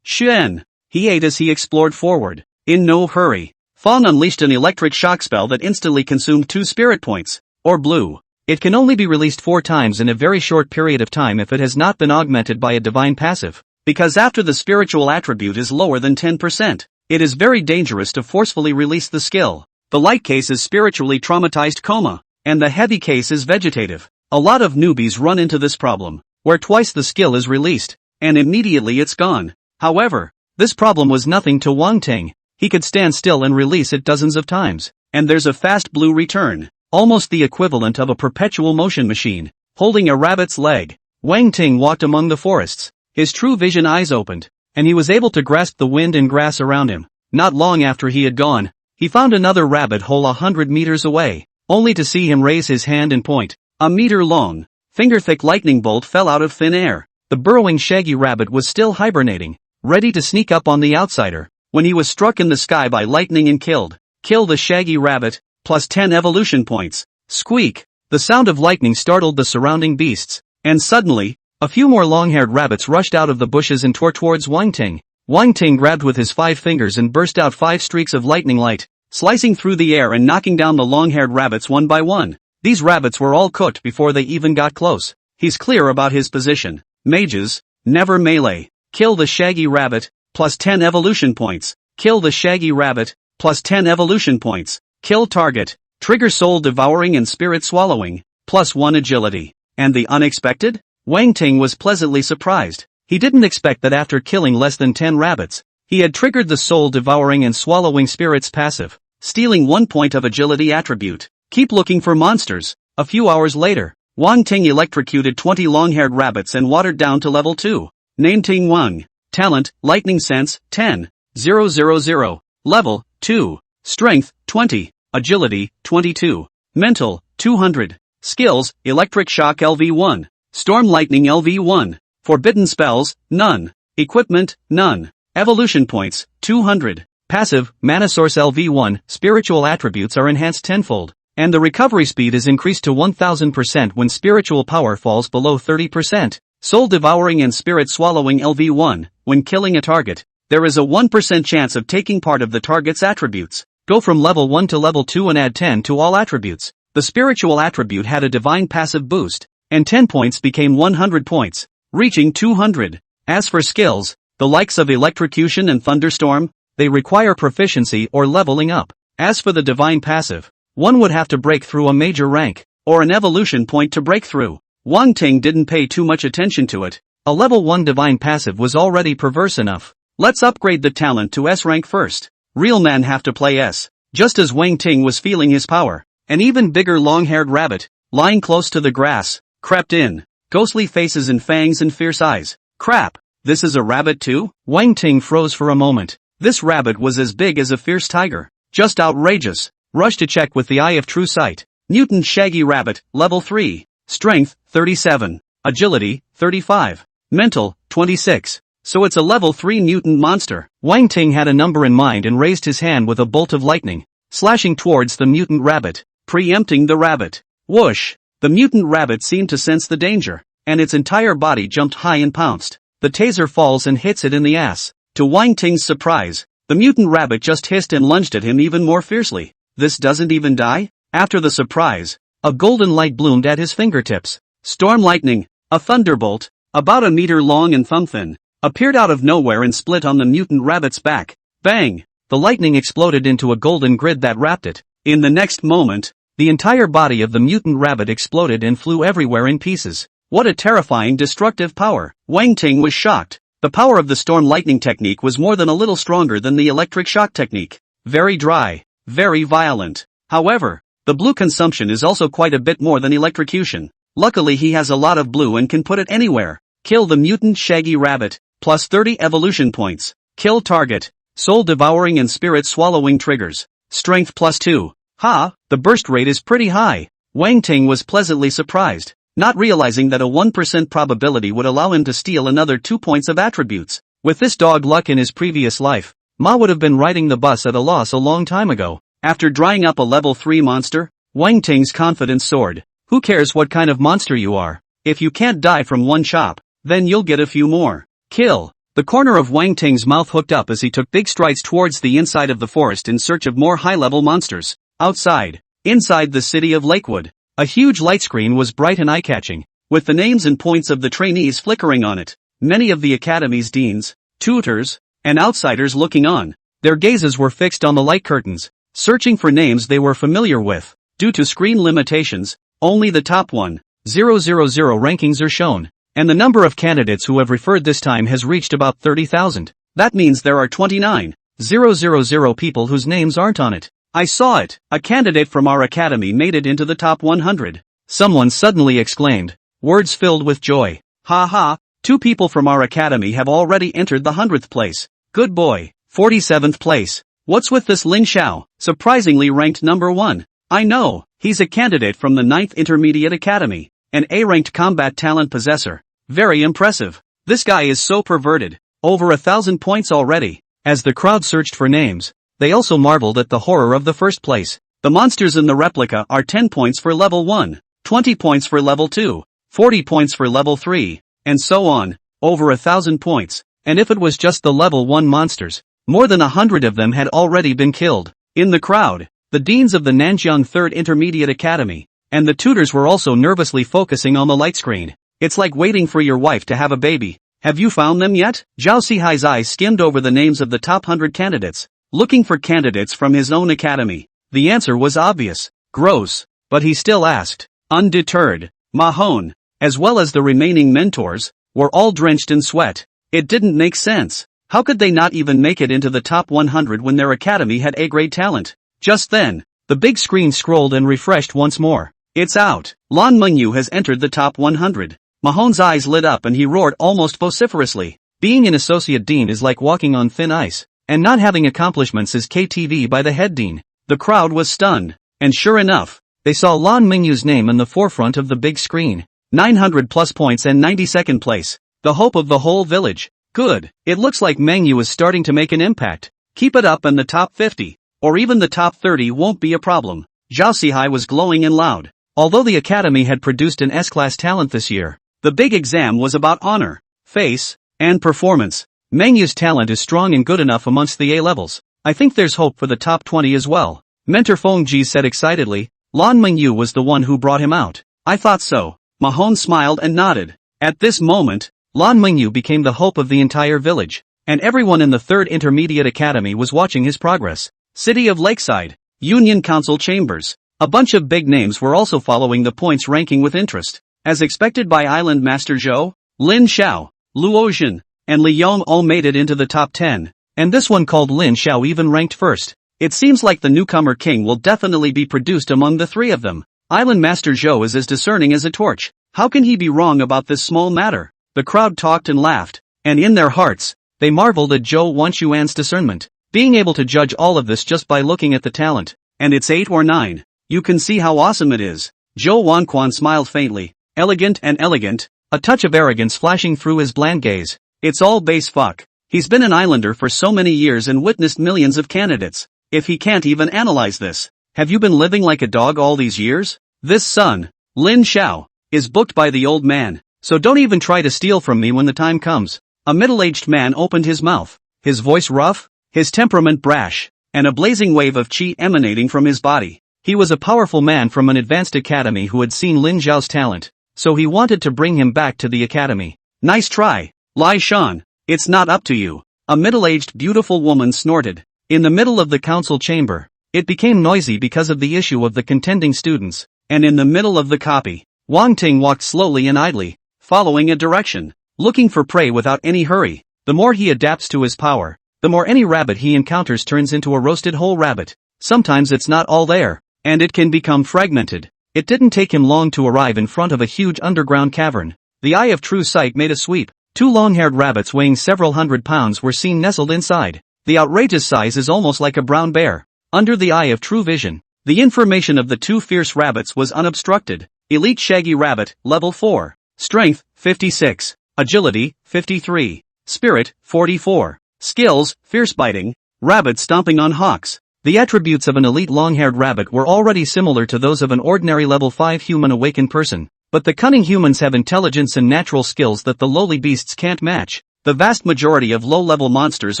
Shen! He ate as he explored forward. In no hurry, Fawn unleashed an electric shock spell that instantly consumed 2 spirit points, or blue. It can only be released 4 times in a very short period of time if it has not been augmented by a divine passive, because after the spiritual attribute is lower than 10%, it is very dangerous to forcefully release the skill. The light case is spiritually traumatized coma, and the heavy case is vegetative. A lot of newbies run into this problem, where twice the skill is released, and immediately it's gone. However, this problem was nothing to Wang Ting. He could stand still and release it dozens of times, and there's a fast blue return, almost the equivalent of a perpetual motion machine. Holding a rabbit's leg, Wang Ting walked among the forests. His true vision eyes opened, and he was able to grasp the wind and grass around him. Not long after he had gone, he found another rabbit hole 100 meters away, only to see him raise his hand and point. A meter-long, finger-thick lightning bolt fell out of thin air. The burrowing shaggy rabbit was still hibernating, ready to sneak up on the outsider, when he was struck in the sky by lightning and killed. Kill the shaggy rabbit, plus 10 evolution points. Squeak! The sound of lightning startled the surrounding beasts, and suddenly, a few more long-haired rabbits rushed out of the bushes and tore towards Wang Ting. Wang Ting grabbed with his 5 fingers and burst out 5 streaks of lightning light, slicing through the air and knocking down the long-haired rabbits one by one. These rabbits were all cooked before they even got close. He's clear about his position. Mages, never melee. Kill the shaggy rabbit, plus 10 evolution points. Kill the shaggy rabbit, plus 10 evolution points. Kill target. Trigger soul devouring and spirit swallowing, plus 1 agility. And the unexpected? Wang Ting was pleasantly surprised. He didn't expect that after killing less than 10 rabbits, he had triggered the soul devouring and swallowing spirits passive, stealing 1 point of agility attribute. Keep looking for monsters. A few hours later, Wang Ting electrocuted 20 long-haired rabbits and watered down to level 2. Name Ting Wang. Talent, Lightning Sense, 10. 000. Level, 2. Strength, 20. Agility, 22. Mental, 200. Skills, Electric Shock LV1. Storm Lightning LV1. Forbidden Spells, none. Equipment, none. Evolution Points, 200. Passive, Mana Source LV1, spiritual attributes are enhanced tenfold. And the recovery speed is increased to 1000% when spiritual power falls below 30%. Soul Devouring and Spirit Swallowing LV1, when killing a target, there is a 1% chance of taking part of the target's attributes. Go from level 1 to level 2 and add 10 to all attributes. The spiritual attribute had a divine passive boost, and 10 points became 100 points, reaching 200. As for skills, the likes of Electrocution and Thunderstorm, they require proficiency or leveling up. As for the divine passive, one would have to break through a major rank, or an evolution point to break through. Wang Ting didn't pay too much attention to it. A level 1 divine passive was already perverse enough. Let's upgrade the talent to S rank first. Real men have to play S. Just as Wang Ting was feeling his power, an even bigger long-haired rabbit, lying close to the grass, crept in. Ghostly faces and fangs and fierce eyes. Crap, this is a rabbit too? Wang Ting froze for a moment. This rabbit was as big as a fierce tiger. Just outrageous. Rush to check with the eye of true sight. Mutant Shaggy Rabbit, level 3. Strength, 37. Agility, 35. Mental, 26. So it's a level 3 mutant monster. Wang Ting had a number in mind and raised his hand with a bolt of lightning, slashing towards the mutant rabbit, preempting the rabbit. Whoosh! The mutant rabbit seemed to sense the danger, and its entire body jumped high and pounced. The taser falls and hits it in the ass. To Wang Ting's surprise, the mutant rabbit just hissed and lunged at him even more fiercely. This doesn't even die? After the surprise, a golden light bloomed at his fingertips. Storm Lightning, a thunderbolt, about a meter long and thumb thin, appeared out of nowhere and split on the mutant rabbit's back. Bang! The lightning exploded into a golden grid that wrapped it. In the next moment, the entire body of the mutant rabbit exploded and flew everywhere in pieces. What a terrifying destructive power! Wang Ting was shocked. The power of the Storm Lightning technique was more than a little stronger than the Electric Shock technique. Very dry. Very violent. However, the blue consumption is also quite a bit more than electrocution. Luckily he has a lot of blue and can put it anywhere. Kill the mutant Shaggy Rabbit. Plus 30 evolution points. Kill target. Soul Devouring and Spirit Swallowing triggers. Strength plus 2. Ha, the burst rate is pretty high. Wang Ting was pleasantly surprised, not realizing that a 1% probability would allow him to steal another 2 points of attributes. With this dog luck in his previous life, Ma would have been riding the bus at a loss a long time ago. After drying up a level 3 monster, Wang Ting's confidence soared. Who cares what kind of monster you are? If you can't die from one chop, then you'll get a few more. Kill. The corner of Wang Ting's mouth hooked up as he took big strides towards the inside of the forest in search of more high-level monsters. Outside, inside the city of Lakewood, a huge light screen was bright and eye-catching, with the names and points of the trainees flickering on it. Many of the academy's deans, tutors, and outsiders looking on. Their gazes were fixed on the light curtains, searching for names they were familiar with. Due to screen limitations, only the top 1,000 rankings are shown, and the number of candidates who have referred this time has reached about 30,000. That means there are 29,000 people whose names aren't on it. I saw it. A candidate from our academy made it into the top 100. Someone suddenly exclaimed, words filled with joy. Ha ha, 2 people from our academy have already entered the 100th place. Good boy. 47th place. What's with this Lin Xiao, surprisingly ranked number 1? I know, he's a candidate from the 9th Intermediate Academy, an A-ranked combat talent possessor. Very impressive. This guy is so perverted. Over 1,000 points already. As the crowd searched for names, they also marveled at the horror of the first place. The monsters in the replica are 10 points for level 1, 20 points for level 2, 40 points for level 3, and so on, over 1,000 points. And if it was just the level 1 monsters, more than 100 of them had already been killed. In the crowd, the deans of the Nanjiang 3rd Intermediate Academy, and the tutors were also nervously focusing on the light screen. It's like waiting for your wife to have a baby. Have you found them yet? Zhao Sihai's eyes skimmed over the names of the top 100 candidates, looking for candidates from his own academy. The answer was obvious. Gross. But he still asked. Undeterred, Mahone, as well as the remaining mentors, were all drenched in sweat. It didn't make sense. How could they not even make it into the top 100 when their academy had A-grade talent? Just then, the big screen scrolled and refreshed once more. It's out. Lan Mengyu has entered the top 100. Mahon's eyes lit up and he roared almost vociferously. Being an associate dean is like walking on thin ice, and not having accomplishments is KTV by the head dean. The crowd was stunned, and sure enough, they saw Lan Mengyu's name in the forefront of the big screen. 900 plus points and 92nd place. The hope of the whole village. Good. It looks like Mengyu is starting to make an impact. Keep it up and the top 50, or even the top 30 won't be a problem. Zhao Sihai was glowing and loud. Although the academy had produced an S-class talent this year, the big exam was about honor, face, and performance. Mengyu's talent is strong and good enough amongst the A-levels. I think there's hope for the top 20 as well. Mentor Feng Ji said excitedly. Lan Mengyu was the one who brought him out. I thought so. Mahon smiled and nodded. At this moment, Lan Mengyu became the hope of the entire village, and everyone in the 3rd Intermediate Academy was watching his progress. City of Lakeside, Union Council Chambers. A bunch of big names were also following the points ranking with interest. As expected by Island Master Zhou, Lin Xiao, Luo Jin, and Li Yong all made it into the top 10, and this one called Lin Xiao even ranked first. It seems like the newcomer king will definitely be produced among the 3 of them. Island Master Zhou is as discerning as a torch. How can he be wrong about this small matter? The crowd talked and laughed, and in their hearts, they marveled at Zhou Wanshuan's discernment. Being able to judge all of this just by looking at the talent, and it's 8 or 9. You can see how awesome it is. Zhou Wanquan smiled faintly. Elegant and elegant, a touch of arrogance flashing through his bland gaze. It's all base fuck. He's been an islander for so many years and witnessed millions of candidates. If he can't even analyze this, have you been living like a dog all these years? This son, Lin Xiao, is booked by the old man, so don't even try to steal from me when the time comes. A middle-aged man opened his mouth, his voice rough, his temperament brash, and a blazing wave of qi emanating from his body. He was a powerful man from an advanced academy who had seen Lin Zhao's talent, so he wanted to bring him back to the academy. Nice try, Lai Shan. It's not up to you. A middle-aged beautiful woman snorted. In the middle of the council chamber, it became noisy because of the issue of the contending students, and in the middle of the copy, Wang Ting walked slowly and idly, following a direction, looking for prey without any hurry. The more he adapts to his power, the more any rabbit he encounters turns into a roasted whole rabbit. Sometimes it's not all there, and it can become fragmented. It didn't take him long to arrive in front of a huge underground cavern. The eye of true sight made a sweep. 2 long-haired rabbits weighing several hundred pounds were seen nestled inside. The outrageous size is almost like a brown bear. Under the eye of true vision, the information of the 2 fierce rabbits was unobstructed. Elite Shaggy Rabbit, Level 4. Strength, 56. Agility, 53. Spirit, 44. Skills, Fierce Biting. Rabbit Stomping on Hawks. The attributes of an elite long-haired rabbit were already similar to those of an ordinary level 5 human awakened person, but the cunning humans have intelligence and natural skills that the lowly beasts can't match. The vast majority of low-level monsters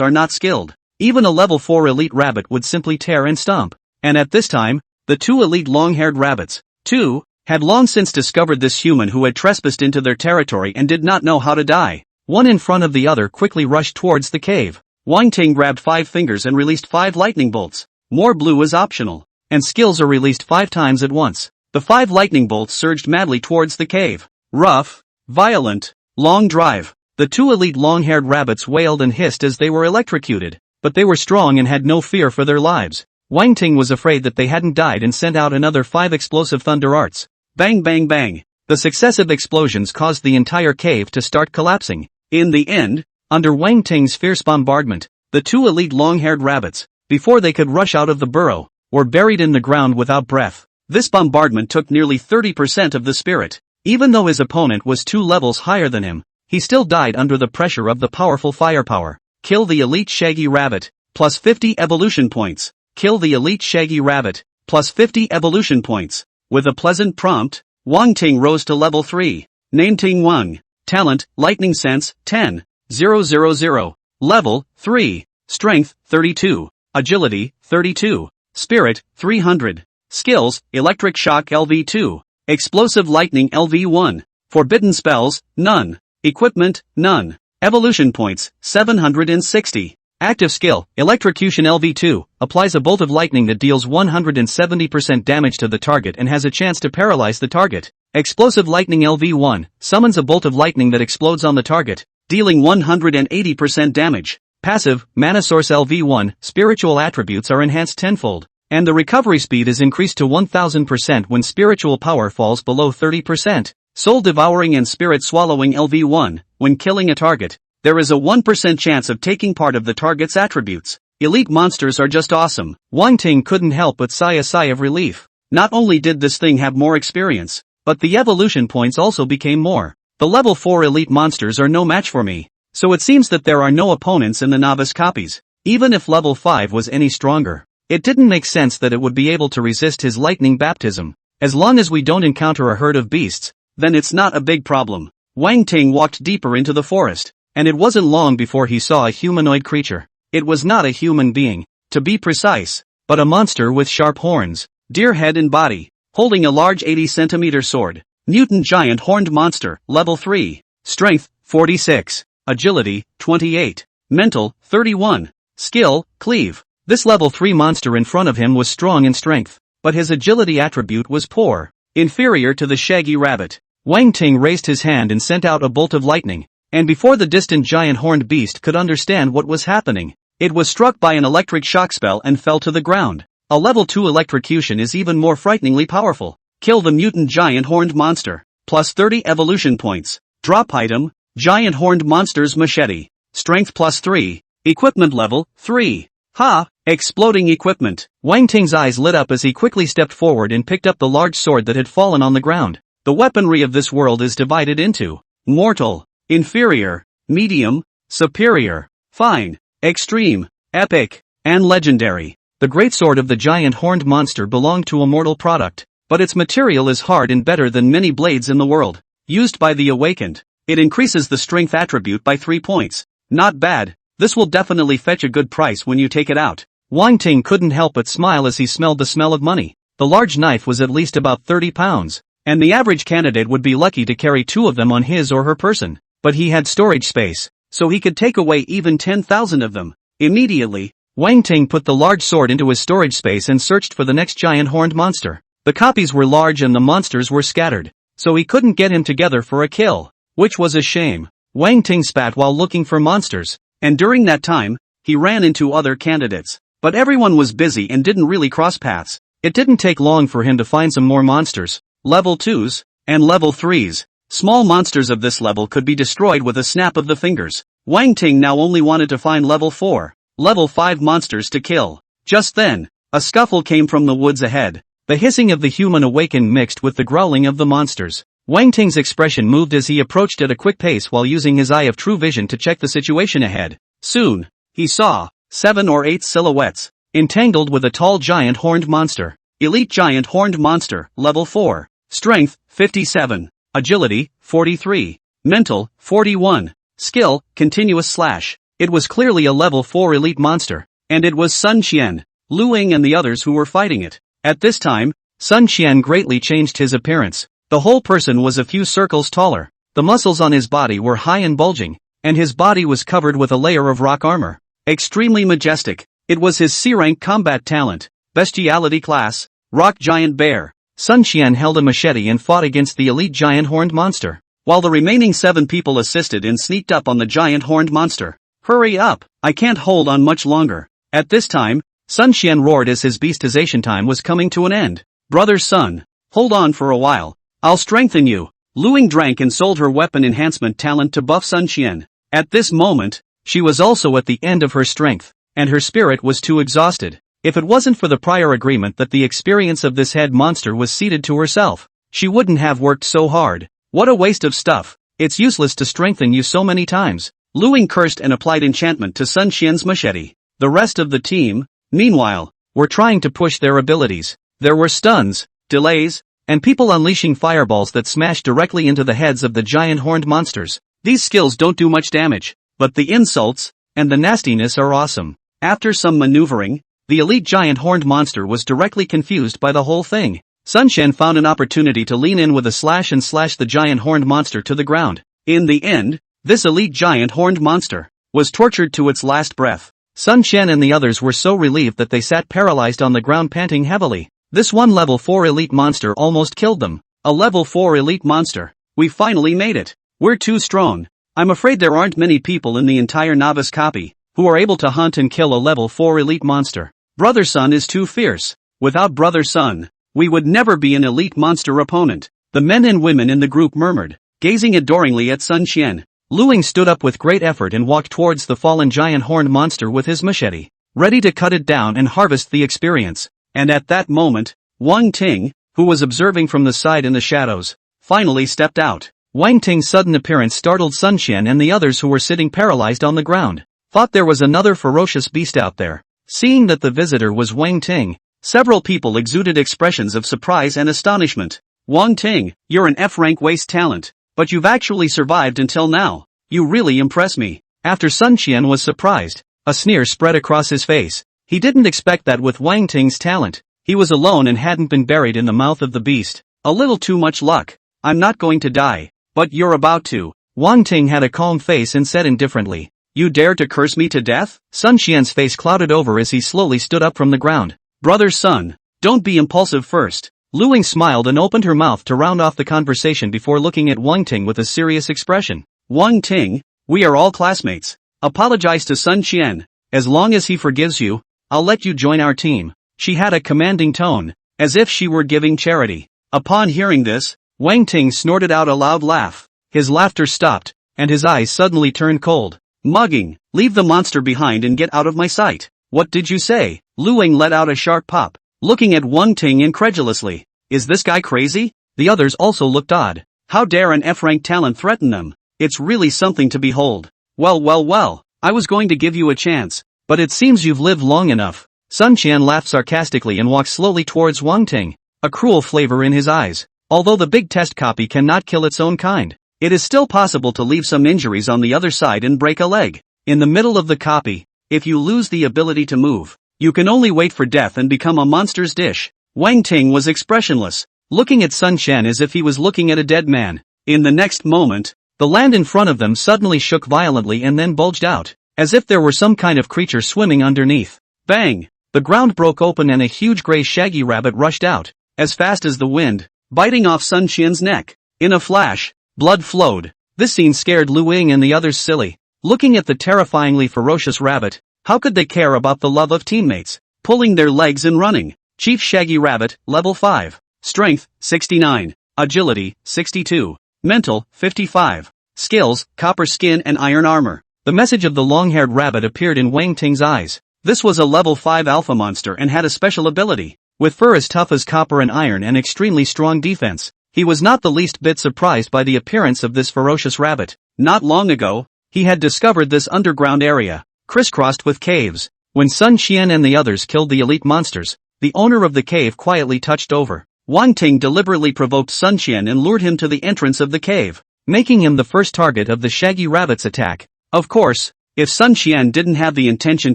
are not skilled. Even a level 4 elite rabbit would simply tear and stomp. And at this time, the 2 elite long-haired rabbits, 2, had long since discovered this human who had trespassed into their territory and did not know how to die. One in front of the other quickly rushed towards the cave. Wang Ting grabbed 5 fingers and released 5 lightning bolts. More blue is optional, and skills are released 5 times at once. The 5 lightning bolts surged madly towards the cave. Rough, violent, long drive. The 2 elite long-haired rabbits wailed and hissed as they were electrocuted, but they were strong and had no fear for their lives. Wang Ting was afraid that they hadn't died and sent out another 5 explosive thunder arts. Bang bang bang. The successive explosions caused the entire cave to start collapsing. In the end, under Wang Ting's fierce bombardment, the 2 elite long-haired rabbits, before they could rush out of the burrow, were buried in the ground without breath. This bombardment took nearly 30% of the spirit. Even though his opponent was 2 levels higher than him, he still died under the pressure of the powerful firepower. Kill the elite Shaggy Rabbit, plus 50 evolution points. Kill the elite Shaggy Rabbit, plus 50 evolution points. With a pleasant prompt, Wang Ting rose to level 3. Name Ting Wang. Talent, Lightning Sense, 10. 000. Level, 3. Strength, 32. Agility, 32. Spirit, 300. Skills, Electric Shock LV2. Explosive Lightning LV1. Forbidden Spells, none. Equipment, none. Evolution Points, 760. Active Skill, Electrocution LV2, applies a bolt of lightning that deals 170% damage to the target and has a chance to paralyze the target. Explosive Lightning LV1, summons a bolt of lightning that explodes on the target, dealing 180% damage. Passive, Mana Source LV1, spiritual attributes are enhanced tenfold. And the recovery speed is increased to 1000% when spiritual power falls below 30%. Soul devouring and spirit swallowing LV1, when killing a target, there is a 1% chance of taking part of the target's attributes. Elite monsters are just awesome. Wang Ting couldn't help but sigh a sigh of relief. Not only did this thing have more experience, but the evolution points also became more. The level 4 elite monsters are no match for me. So it seems that there are no opponents in the novice copies. Even if level 5 was any stronger, it didn't make sense that it would be able to resist his lightning baptism. As long as we don't encounter a herd of beasts, then it's not a big problem. Wang Ting walked deeper into the forest, and it wasn't long before he saw a humanoid creature. It was not a human being, to be precise, but a monster with sharp horns, deer head and body, holding a large 80-centimeter sword. Mutant giant horned monster, level 3. Strength, 46. Agility, 28. Mental, 31. Skill, cleave. This level 3 monster in front of him was strong in strength, but his agility attribute was poor, inferior to the shaggy rabbit. Wang Ting raised his hand and sent out a bolt of lightning, and before the distant giant horned beast could understand what was happening, it was struck by an electric shock spell and fell to the ground. A level 2 electrocution is even more frighteningly powerful. Kill the mutant giant horned monster. Plus 30 evolution points. Drop item, giant horned monster's machete. Strength plus 3. Equipment level, 3. Ha! Exploding equipment. Wang Ting's eyes lit up as he quickly stepped forward and picked up the large sword that had fallen on the ground. The weaponry of this world is divided into mortal, inferior, medium, superior, fine, extreme, epic, and legendary. The greatsword of the giant horned monster belonged to a mortal product, but its material is hard and better than many blades in the world. Used by the awakened, it increases the strength attribute by 3 points. Not bad, this will definitely fetch a good price when you take it out. Wang Ting couldn't help but smile as he smelled the smell of money. The large knife was at least about 30 pounds, and the average candidate would be lucky to carry 2 of them on his or her person. But he had storage space, so he could take away even 10,000 of them. Immediately, Wang Ting put the large sword into his storage space and searched for the next giant horned monster. The copies were large and the monsters were scattered, so he couldn't get him together for a kill, which was a shame. Wang Ting spat while looking for monsters, and during that time, he ran into other candidates. But everyone was busy and didn't really cross paths. It didn't take long for him to find some more monsters, level 2s, and level 3s. Small monsters of this level could be destroyed with a snap of the fingers. Wang Ting now only wanted to find level 4, level 5 monsters to kill. Just then, a scuffle came from the woods ahead. The hissing of the human awakened mixed with the growling of the monsters. Wang Ting's expression moved as he approached at a quick pace while using his eye of true vision to check the situation ahead. Soon, he saw 7 or 8 silhouettes, entangled with a tall giant horned monster. Elite giant horned monster, level 4. Strength, 57. Agility, 43. Mental, 41. Skill, continuous slash. It was clearly a level 4 elite monster, and it was Sun Qian, Lu Ying and the others who were fighting it. At this time, Sun Qian greatly changed his appearance. The whole person was a few circles taller. The muscles on his body were high and bulging, and his body was covered with a layer of rock armor. Extremely majestic. It was his C-rank combat talent. Bestiality class, Rock Giant Bear. Sun Qian held a machete and fought against the elite giant horned monster, while the remaining 7 people assisted and sneaked up on the giant horned monster. Hurry up, I can't hold on much longer. At this time, Sun Qian roared as his beastization time was coming to an end. Brother Sun, hold on for a while. I'll strengthen you. Lu Ying drank and sold her weapon enhancement talent to buff Sun Qian. At this moment, she was also at the end of her strength, and her spirit was too exhausted. If it wasn't for the prior agreement that the experience of this head monster was ceded to herself, she wouldn't have worked so hard. What a waste of stuff. It's useless to strengthen you so many times. Lu Ying cursed and applied enchantment to Sun Qian's machete. The rest of the team, meanwhile, were trying to push their abilities. There were stuns, delays, and people unleashing fireballs that smashed directly into the heads of the giant horned monsters. These skills don't do much damage, but the insults and the nastiness are awesome. After some maneuvering, the elite giant horned monster was directly confused by the whole thing. Sun Qian found an opportunity to lean in with a slash and slash the giant horned monster to the ground. In the end, this elite giant horned monster was tortured to its last breath. Sun Qian and the others were so relieved that they sat paralyzed on the ground panting heavily. This one level 4 elite monster almost killed them. A level 4 elite monster. We finally made it. We're too strong. I'm afraid there aren't many people in the entire novice copy who are able to hunt and kill a level 4 elite monster. Brother Sun is too fierce. Without brother Sun, we would never be an elite monster opponent, the men and women in the group murmured, gazing adoringly at Sun Qian. Luing stood up with great effort and walked towards the fallen giant horned monster with his machete, ready to cut it down and harvest the experience. And at that moment, Wang Ting, who was observing from the side in the shadows, finally stepped out. Wang Ting's sudden appearance startled Sun Qian and the others who were sitting paralyzed on the ground. Thought there was another ferocious beast out there. Seeing that the visitor was Wang Ting, several people exuded expressions of surprise and astonishment. Wang Ting, you're an F-rank waste talent, but you've actually survived until now. You really impress me. After Sun Qian was surprised, a sneer spread across his face. He didn't expect that with Wang Ting's talent. He was alone and hadn't been buried in the mouth of the beast. A little too much luck. I'm not going to die, but you're about to. Wang Ting had a calm face and said indifferently, you dare to curse me to death? Sun Qian's face clouded over as he slowly stood up from the ground. Brother Sun, don't be impulsive first. Luing smiled and opened her mouth to round off the conversation before looking at Wang Ting with a serious expression. Wang Ting, we are all classmates. Apologize to Sun Qian. As long as he forgives you, I'll let you join our team. She had a commanding tone, as if she were giving charity. Upon hearing this, Wang Ting snorted out a loud laugh. His laughter stopped, and his eyes suddenly turned cold. Mugging, leave the monster behind and get out of my sight. What did you say? Luing let out a sharp pop, looking at Wang Ting incredulously. Is this guy crazy? The others also looked odd. How dare an F-rank talent threaten them? It's really something to behold. Well, I was going to give you a chance, but it seems you've lived long enough. Sun Qian laughed sarcastically and walked slowly towards Wang Ting, a cruel flavor in his eyes. Although the big test copy cannot kill its own kind, it is still possible to leave some injuries on the other side and break a leg. In the middle of the copy, if you lose the ability to move, you can only wait for death and become a monster's dish. Wang Ting was expressionless, looking at Sun Qian as if he was looking at a dead man. In the next moment, the land in front of them suddenly shook violently and then bulged out, as if there were some kind of creature swimming underneath. Bang! The ground broke open and a huge gray shaggy rabbit rushed out, as fast as the wind, biting off Sun Qian's neck. In a flash, blood flowed. This scene scared Luing and the others silly. Looking at the terrifyingly ferocious rabbit, how could they care about the love of teammates? Pulling their legs and running. Chief Shaggy Rabbit, level 5. Strength, 69. Agility, 62. Mental, 55. Skills, copper skin and iron armor. The message of the long-haired rabbit appeared in Wang Ting's eyes. This was a level 5 alpha monster and had a special ability. With fur as tough as copper and iron and extremely strong defense, he was not the least bit surprised by the appearance of this ferocious rabbit. Not long ago, he had discovered this underground area, crisscrossed with caves. When Sun Qian and the others killed the elite monsters, the owner of the cave quietly touched over. Wang Ting deliberately provoked Sun Qian and lured him to the entrance of the cave, making him the first target of the shaggy rabbit's attack. Of course, if Sun Qian didn't have the intention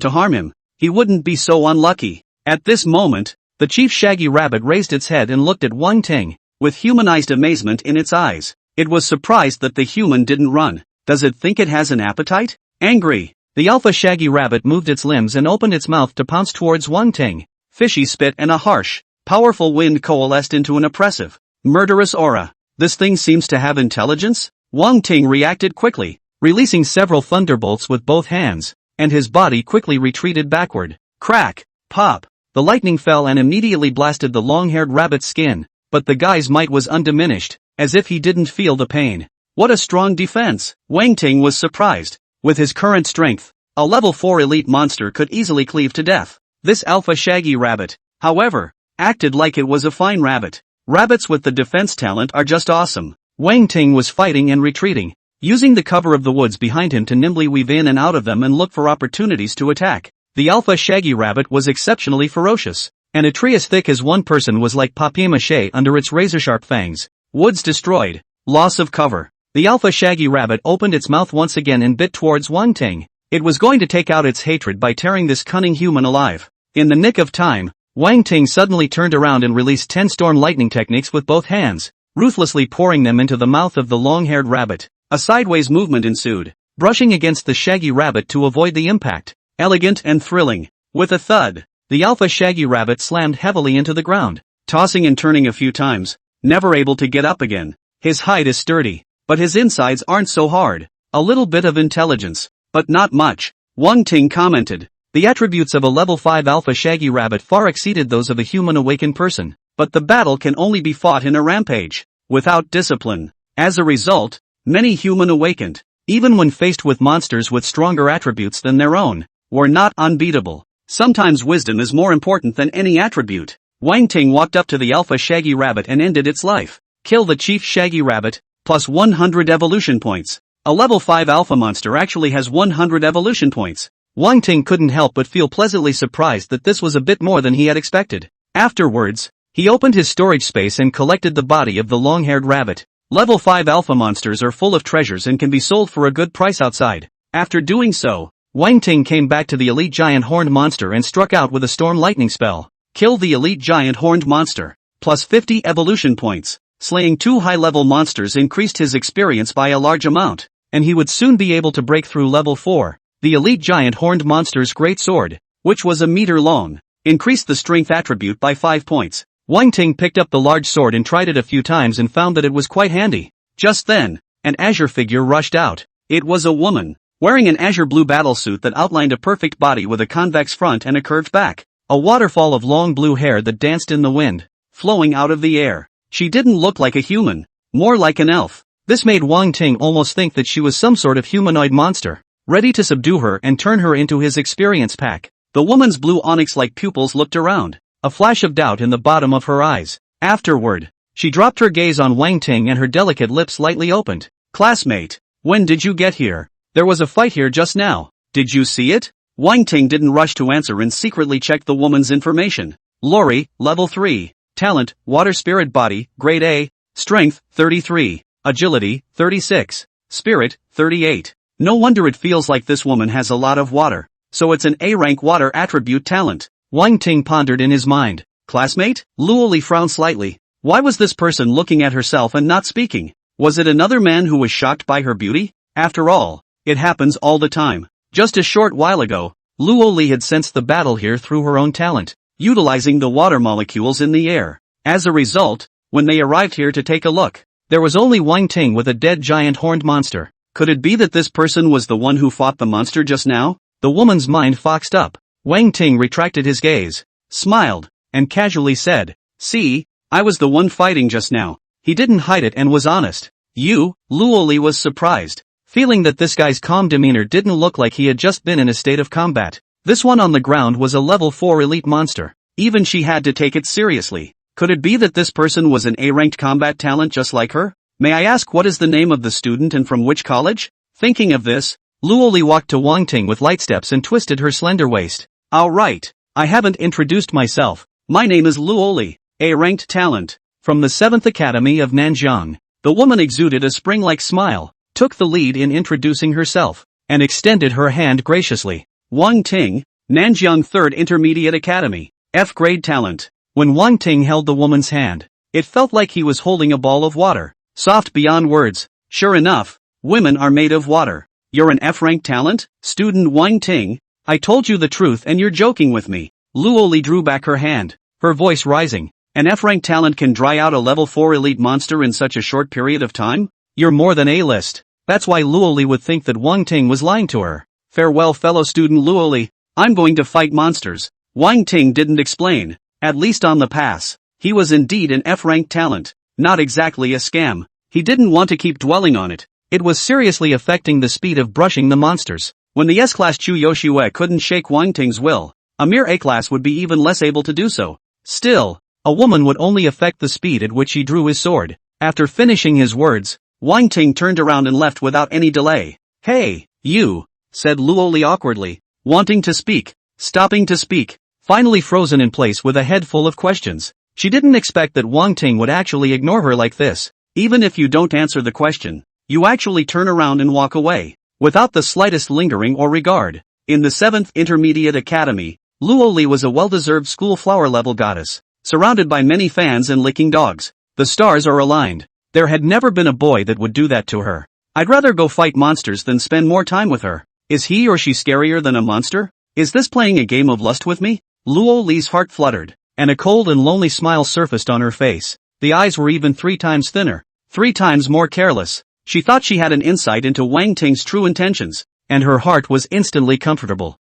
to harm him, he wouldn't be so unlucky. At this moment, the chief shaggy rabbit raised its head and looked at Wang Ting, with humanized amazement in its eyes. It was surprised that the human didn't run. Does it think it has an appetite? Angry, the alpha shaggy rabbit moved its limbs and opened its mouth to pounce towards Wang Ting. Fishy spit and a harsh, powerful wind coalesced into an oppressive, murderous aura. This thing seems to have intelligence? Wang Ting reacted quickly, releasing several thunderbolts with both hands, and his body quickly retreated backward. Crack! Pop! The lightning fell and immediately blasted the long-haired rabbit's skin, but the guy's might was undiminished, as if he didn't feel the pain. What a strong defense! Wang Ting was surprised. With his current strength, a level 4 elite monster could easily cleave to death. This alpha shaggy rabbit, however, acted like it was a fine rabbit. Rabbits with the defense talent are just awesome. Wang Ting was fighting and retreating, using the cover of the woods behind him to nimbly weave in and out of them and look for opportunities to attack. The alpha shaggy rabbit was exceptionally ferocious, and a tree as thick as one person was like papier-mâché under its razor-sharp fangs. Woods destroyed. Loss of cover. The alpha shaggy rabbit opened its mouth once again and bit towards Wang Ting. It was going to take out its hatred by tearing this cunning human alive. In the nick of time, Wang Ting suddenly turned around and released 10 storm lightning techniques with both hands, ruthlessly pouring them into the mouth of the long-haired rabbit. A sideways movement ensued, brushing against the shaggy rabbit to avoid the impact. Elegant and thrilling. With a thud, the alpha shaggy rabbit slammed heavily into the ground, tossing and turning a few times, never able to get up again. His hide is sturdy, but his insides aren't so hard. A little bit of intelligence, but not much. Wang Ting commented. The attributes of a level 5 alpha shaggy rabbit far exceeded those of a human awakened person, but the battle can only be fought in a rampage, without discipline. As a result, many human awakened, even when faced with monsters with stronger attributes than their own, were not unbeatable. Sometimes wisdom is more important than any attribute. Wang Ting walked up to the alpha shaggy rabbit and ended its life. Kill the chief shaggy rabbit, plus 100 evolution points. A level 5 alpha monster actually has 100 evolution points. Wang Ting couldn't help but feel pleasantly surprised that this was a bit more than he had expected. Afterwards, he opened his storage space and collected the body of the long-haired rabbit. Level 5 alpha monsters are full of treasures and can be sold for a good price outside. After doing so, Wang Ting came back to the elite giant horned monster and struck out with a storm lightning spell. Kill the elite giant horned monster, plus 50 evolution points. Slaying 2 high-level monsters increased his experience by a large amount, and he would soon be able to break through level 4. The elite giant horned monster's great sword, which was a meter long, increased the strength attribute by 5 points. Wang Ting picked up the large sword and tried it a few times and found that it was quite handy. Just then, an azure figure rushed out. It was a woman, wearing an azure blue battlesuit that outlined a perfect body with a convex front and a curved back. A waterfall of long blue hair that danced in the wind, flowing out of the air. She didn't look like a human, more like an elf. This made Wang Ting almost think that she was some sort of humanoid monster, ready to subdue her and turn her into his experience pack. The woman's blue onyx-like pupils looked around, a flash of doubt in the bottom of her eyes. Afterward, she dropped her gaze on Wang Ting and her delicate lips lightly opened. Classmate, when did you get here? There was a fight here just now. Did you see it? Wang Ting didn't rush to answer and secretly checked the woman's information. Lori, level 3. Talent, Water Spirit Body, Grade A. Strength, 33. Agility, 36. Spirit, 38. No wonder it feels like this woman has a lot of water. So it's an A-rank water attribute talent. Wang Ting pondered in his mind. Classmate? Luoli frowned slightly. Why was this person looking at herself and not speaking? Was it another man who was shocked by her beauty? After all, it happens all the time. Just a short while ago, Luoli had sensed the battle here through her own talent, utilizing the water molecules in the air. As a result, when they arrived here to take a look, there was only Wang Ting with a dead giant horned monster. Could it be that this person was the one who fought the monster just now? The woman's mind foxed up. Wang Ting retracted his gaze, smiled, and casually said, "See, I was the one fighting just now." He didn't hide it and was honest. "You?" Luoli was surprised, feeling that this guy's calm demeanor didn't look like he had just been in a state of combat. This one on the ground was a level 4 elite monster. Even she had to take it seriously. Could it be that this person was an A-ranked combat talent just like her? May I ask what is the name of the student and from which college? Thinking of this, Luoli walked to Wang Ting with light steps and twisted her slender waist. Alright, I haven't introduced myself. My name is Luoli, A-ranked talent, from the 7th Academy of Nanjiang. The woman exuded a spring-like smile, took the lead in introducing herself, and extended her hand graciously. Wang Ting, Nanjiang 3rd Intermediate Academy, F-grade talent. When Wang Ting held the woman's hand, it felt like he was holding a ball of water, soft beyond words. Sure enough, women are made of water. You're an F-rank talent? Student Wang Ting? I told you the truth and you're joking with me. Luoli drew back her hand, her voice rising. An F-rank talent can dry out a level 4 elite monster in such a short period of time? You're more than A-list. That's why Luoli would think that Wang Ting was lying to her. Farewell fellow student Luoli, I'm going to fight monsters. Wang Ting didn't explain, at least on the pass. He was indeed an F-rank talent, not exactly a scam. He didn't want to keep dwelling on it. It was seriously affecting the speed of brushing the monsters. When the S-class Chu Yoshue couldn't shake Wang Ting's will, a mere A-class would be even less able to do so. Still, a woman would only affect the speed at which he drew his sword. After finishing his words, Wang Ting turned around and left without any delay. Hey, you, said Luoli awkwardly, wanting to speak, stopping to speak, finally frozen in place with a head full of questions. She didn't expect that Wang Ting would actually ignore her like this. Even if you don't answer the question, you actually turn around and walk away, without the slightest lingering or regard. In the 7th Intermediate Academy, Luoli was a well-deserved school flower-level goddess, surrounded by many fans and licking dogs. The stars are aligned. There had never been a boy that would do that to her. I'd rather go fight monsters than spend more time with her. Is he or she scarier than a monster? Is this playing a game of lust with me? Luoli's heart fluttered, and a cold and lonely smile surfaced on her face. The eyes were even 3 times thinner, 3 times more careless. She thought she had an insight into Wang Ting's true intentions, and her heart was instantly comfortable.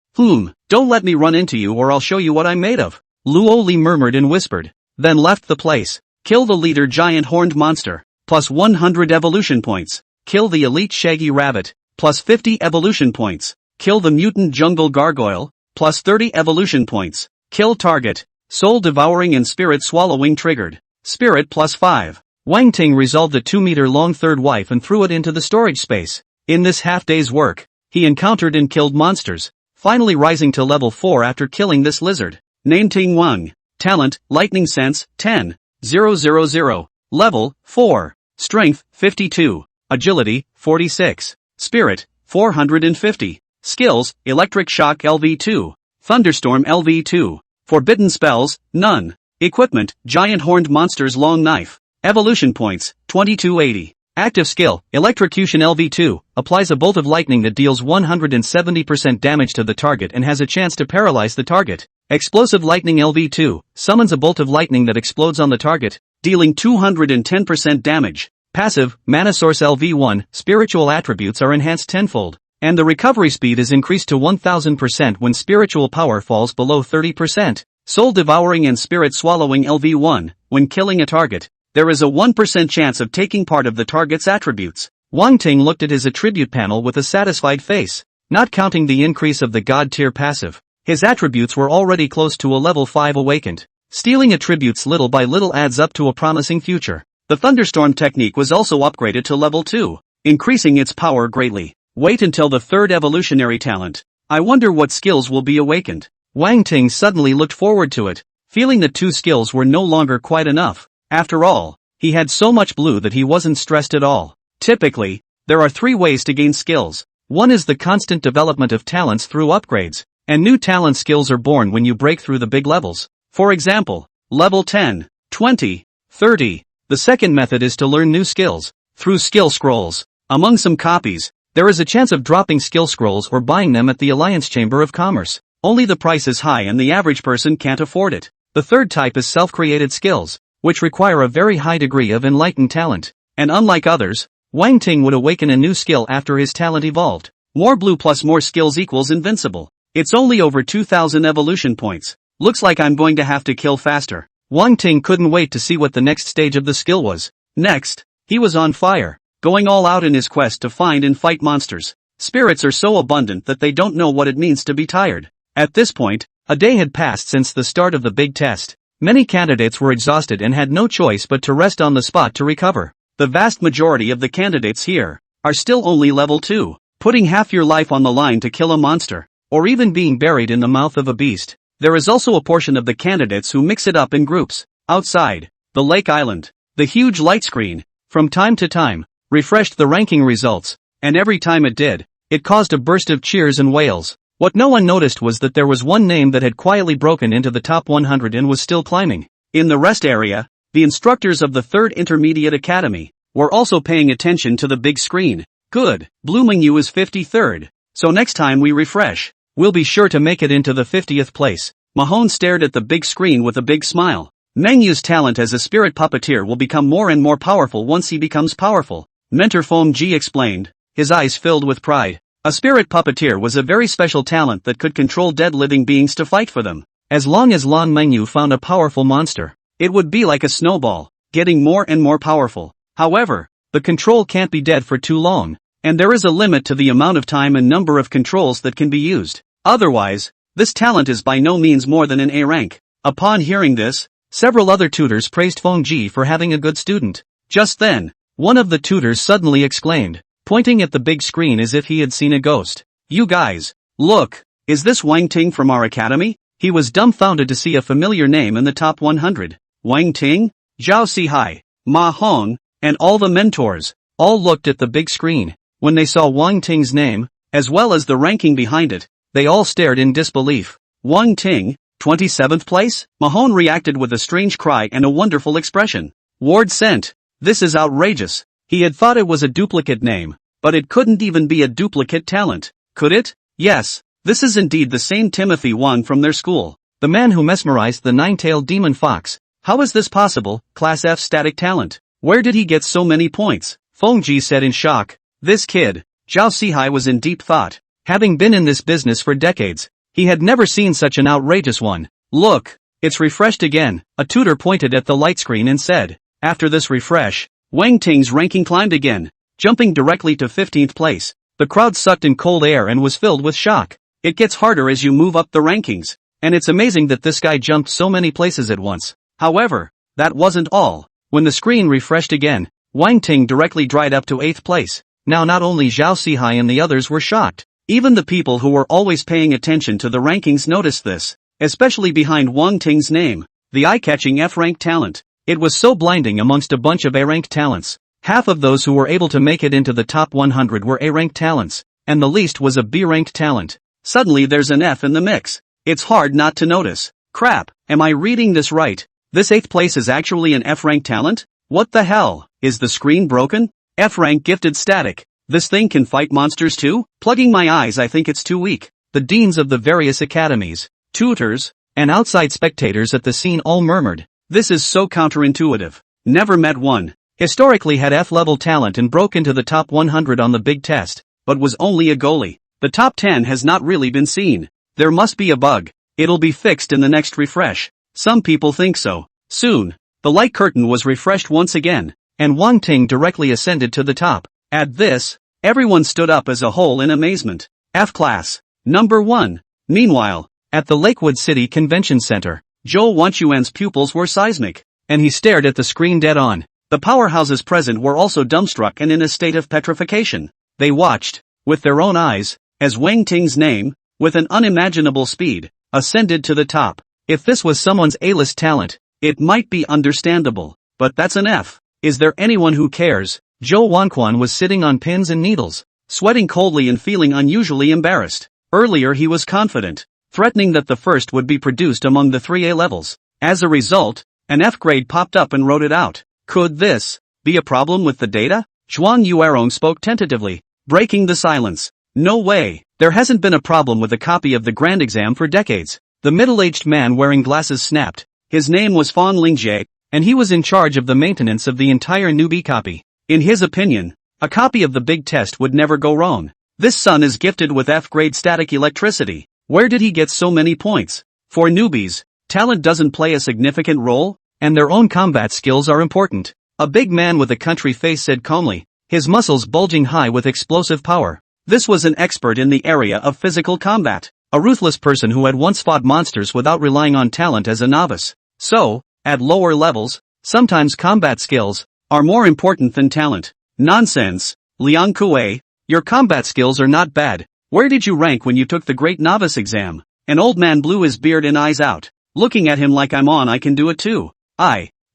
Don't let me run into you or I'll show you what I'm made of. Luo Li murmured and whispered, then left the place. Kill the leader giant horned monster, plus 100 evolution points. Kill the elite shaggy rabbit, plus 50 evolution points. Kill the mutant jungle gargoyle, plus 30 evolution points. Kill target. Soul devouring and spirit swallowing triggered. Spirit plus 5. Wang Ting resolved the 2-meter-long third wife and threw it into the storage space. In this half-day's work, he encountered and killed monsters, finally rising to level 4 after killing this lizard. Name Ting Wang. Talent, Lightning Sense, 10. 000. Level, 4. Strength, 52. Agility, 46. Spirit, 450. Skills, Electric Shock LV2. Thunderstorm LV2. Forbidden Spells, none. Equipment, Giant Horned Monster's Long Knife. Evolution Points, 2280. Active Skill, Electrocution LV2, applies a bolt of lightning that deals 170% damage to the target and has a chance to paralyze the target. Explosive Lightning LV2, summons a bolt of lightning that explodes on the target, dealing 210% damage. Passive, Mana Source LV1, spiritual attributes are enhanced tenfold, and the recovery speed is increased to 1000% when spiritual power falls below 30%. Soul Devouring and Spirit Swallowing LV1, when killing a target, there is a 1% chance of taking part of the target's attributes. Wang Ting looked at his attribute panel with a satisfied face. Not counting the increase of the God tier passive, his attributes were already close to a level 5 awakened. Stealing attributes little by little adds up to a promising future. The Thunderstorm technique was also upgraded to level 2, increasing its power greatly. Wait until the third evolutionary talent. I wonder what skills will be awakened. Wang Ting suddenly looked forward to it, feeling that 2 skills were no longer quite enough. After all, he had so much blue that he wasn't stressed at all. Typically, there are 3 ways to gain skills. One is the constant development of talents through upgrades, and new talent skills are born when you break through the big levels. For example, level 10, 20, 30. The second method is to learn new skills through skill scrolls. Among some copies, there is a chance of dropping skill scrolls or buying them at the Alliance Chamber of Commerce. Only the price is high and the average person can't afford it. The third type is self-created skills, which require a very high degree of enlightened talent. And unlike others, Wang Ting would awaken a new skill after his talent evolved. More blue plus more skills equals invincible. It's only over 2000 evolution points. Looks like I'm going to have to kill faster. Wang Ting couldn't wait to see what the next stage of the skill was. Next, he was on fire, going all out in his quest to find and fight monsters. Spirits are so abundant that they don't know what it means to be tired. At this point, a day had passed since the start of the big test. Many candidates were exhausted and had no choice but to rest on the spot to recover. The vast majority of the candidates here are still only level 2, putting half your life on the line to kill a monster, or even being buried in the mouth of a beast. There is also a portion of the candidates who mix it up in groups. Outside, the Lake Island, the huge light screen, from time to time, refreshed the ranking results, and every time it did, it caused a burst of cheers and wails. What no one noticed was that there was one name that had quietly broken into the top 100 and was still climbing. In the rest area, the instructors of the 3rd Intermediate Academy were also paying attention to the big screen. Good, Blue Mengyu is 53rd, so next time we refresh, we'll be sure to make it into the 50th place. Mahone stared at the big screen with a big smile. Mengyu's talent as a spirit puppeteer will become more and more powerful once he becomes powerful. Mentor Feng Ji explained, his eyes filled with pride. A spirit puppeteer was a very special talent that could control dead living beings to fight for them. As long as Lan Mengyu found a powerful monster, it would be like a snowball, getting more and more powerful. However, the control can't be dead for too long, and there is a limit to the amount of time and number of controls that can be used. Otherwise, this talent is by no means more than an A rank. Upon hearing this, several other tutors praised Feng Ji for having a good student. Just then, one of the tutors suddenly exclaimed, pointing at the big screen as if he had seen a ghost. You guys, look, is this Wang Ting from our academy? He was dumbfounded to see a familiar name in the top 100. Wang Ting, Zhao Sihai, Ma Hong, and all the mentors, all looked at the big screen. When they saw Wang Ting's name, as well as the ranking behind it, they all stared in disbelief. Wang Ting, 27th place? Mahone reacted with a strange cry and a wonderful expression. Ward sent. This is outrageous. He had thought it was a duplicate name, but it couldn't even be a duplicate talent, could it? Yes, this is indeed the same Timothy Wang from their school, the man who mesmerized the 9-tailed demon fox. How is this possible? Class F static talent. Where did he get so many points? Feng Ji said in shock. This kid, Zhao Sihai was in deep thought. Having been in this business for decades, He had never seen such an outrageous one. Look, it's refreshed again, a tutor pointed at the light screen and said. After this refresh, Wang Ting's ranking climbed again, jumping directly to 15th place. The crowd sucked in cold air and was filled with shock. It gets harder as you move up the rankings, and it's amazing that this guy jumped so many places at once. However, that wasn't all. When the screen refreshed again, Wang Ting directly dried up to 8th place. Now not only Zhao Sihai and the others were shocked, even the people who were always paying attention to the rankings noticed this, especially behind Wang Ting's name, the eye-catching F-rank talent. It was so blinding amongst a bunch of A-ranked talents. Half of those who were able to make it into the top 100 were A-ranked talents, and the least was a B-ranked talent. Suddenly there's an F in the mix. It's hard not to notice. Crap, am I reading this right? This 8th place is actually an F-rank talent? What the hell? Is the screen broken? F-rank gifted static. This thing can fight monsters too? Plugging my eyes, I think it's too weak. The deans of the various academies, tutors, and outside spectators at the scene all murmured. This is so counterintuitive. Never met one. Historically had F-level talent and broke into the top 100 on the big test, but was only a goalie. The top 10 has not really been seen. There must be a bug. It'll be fixed in the next refresh. Some people think so. Soon, the light curtain was refreshed once again, and Wang Ting directly ascended to the top. At this, everyone stood up as a whole in amazement. F-class. Number 1. Meanwhile, at the Lakewood City Convention Center, Zhou Wanquan's pupils were seismic, and he stared at the screen dead on. The powerhouses present were also dumbstruck and in a state of petrification. They watched, with their own eyes, as Wang Ting's name, with an unimaginable speed, ascended to the top. If this was someone's A-list talent, it might be understandable, but that's an F. Is there anyone who cares? Zhou Wanquan was sitting on pins and needles, sweating coldly and feeling unusually embarrassed. Earlier he was confident, threatening that the first would be produced among the 3A levels. As a result, an F grade popped up and wrote it out. Could this be a problem with the data? Zhuang Yuerong spoke tentatively, breaking the silence. No way, there hasn't been a problem with a copy of the grand exam for decades. The middle-aged man wearing glasses snapped. His name was Fan Lingjie, and he was in charge of the maintenance of the entire newbie copy. In his opinion, a copy of the big test would never go wrong. This son is gifted with F-grade static electricity. Where did he get so many points? For newbies, talent doesn't play a significant role, and their own combat skills are important. A big man with a country face said calmly, his muscles bulging high with explosive power. This was an expert in the area of physical combat, a ruthless person who had once fought monsters without relying on talent as a novice. So, at lower levels, sometimes combat skills are more important than talent. Nonsense, Liang Kuei, your combat skills are not bad. Where did you rank when you took the great novice exam? An old man blew his beard and eyes out, looking at him like I can do it too.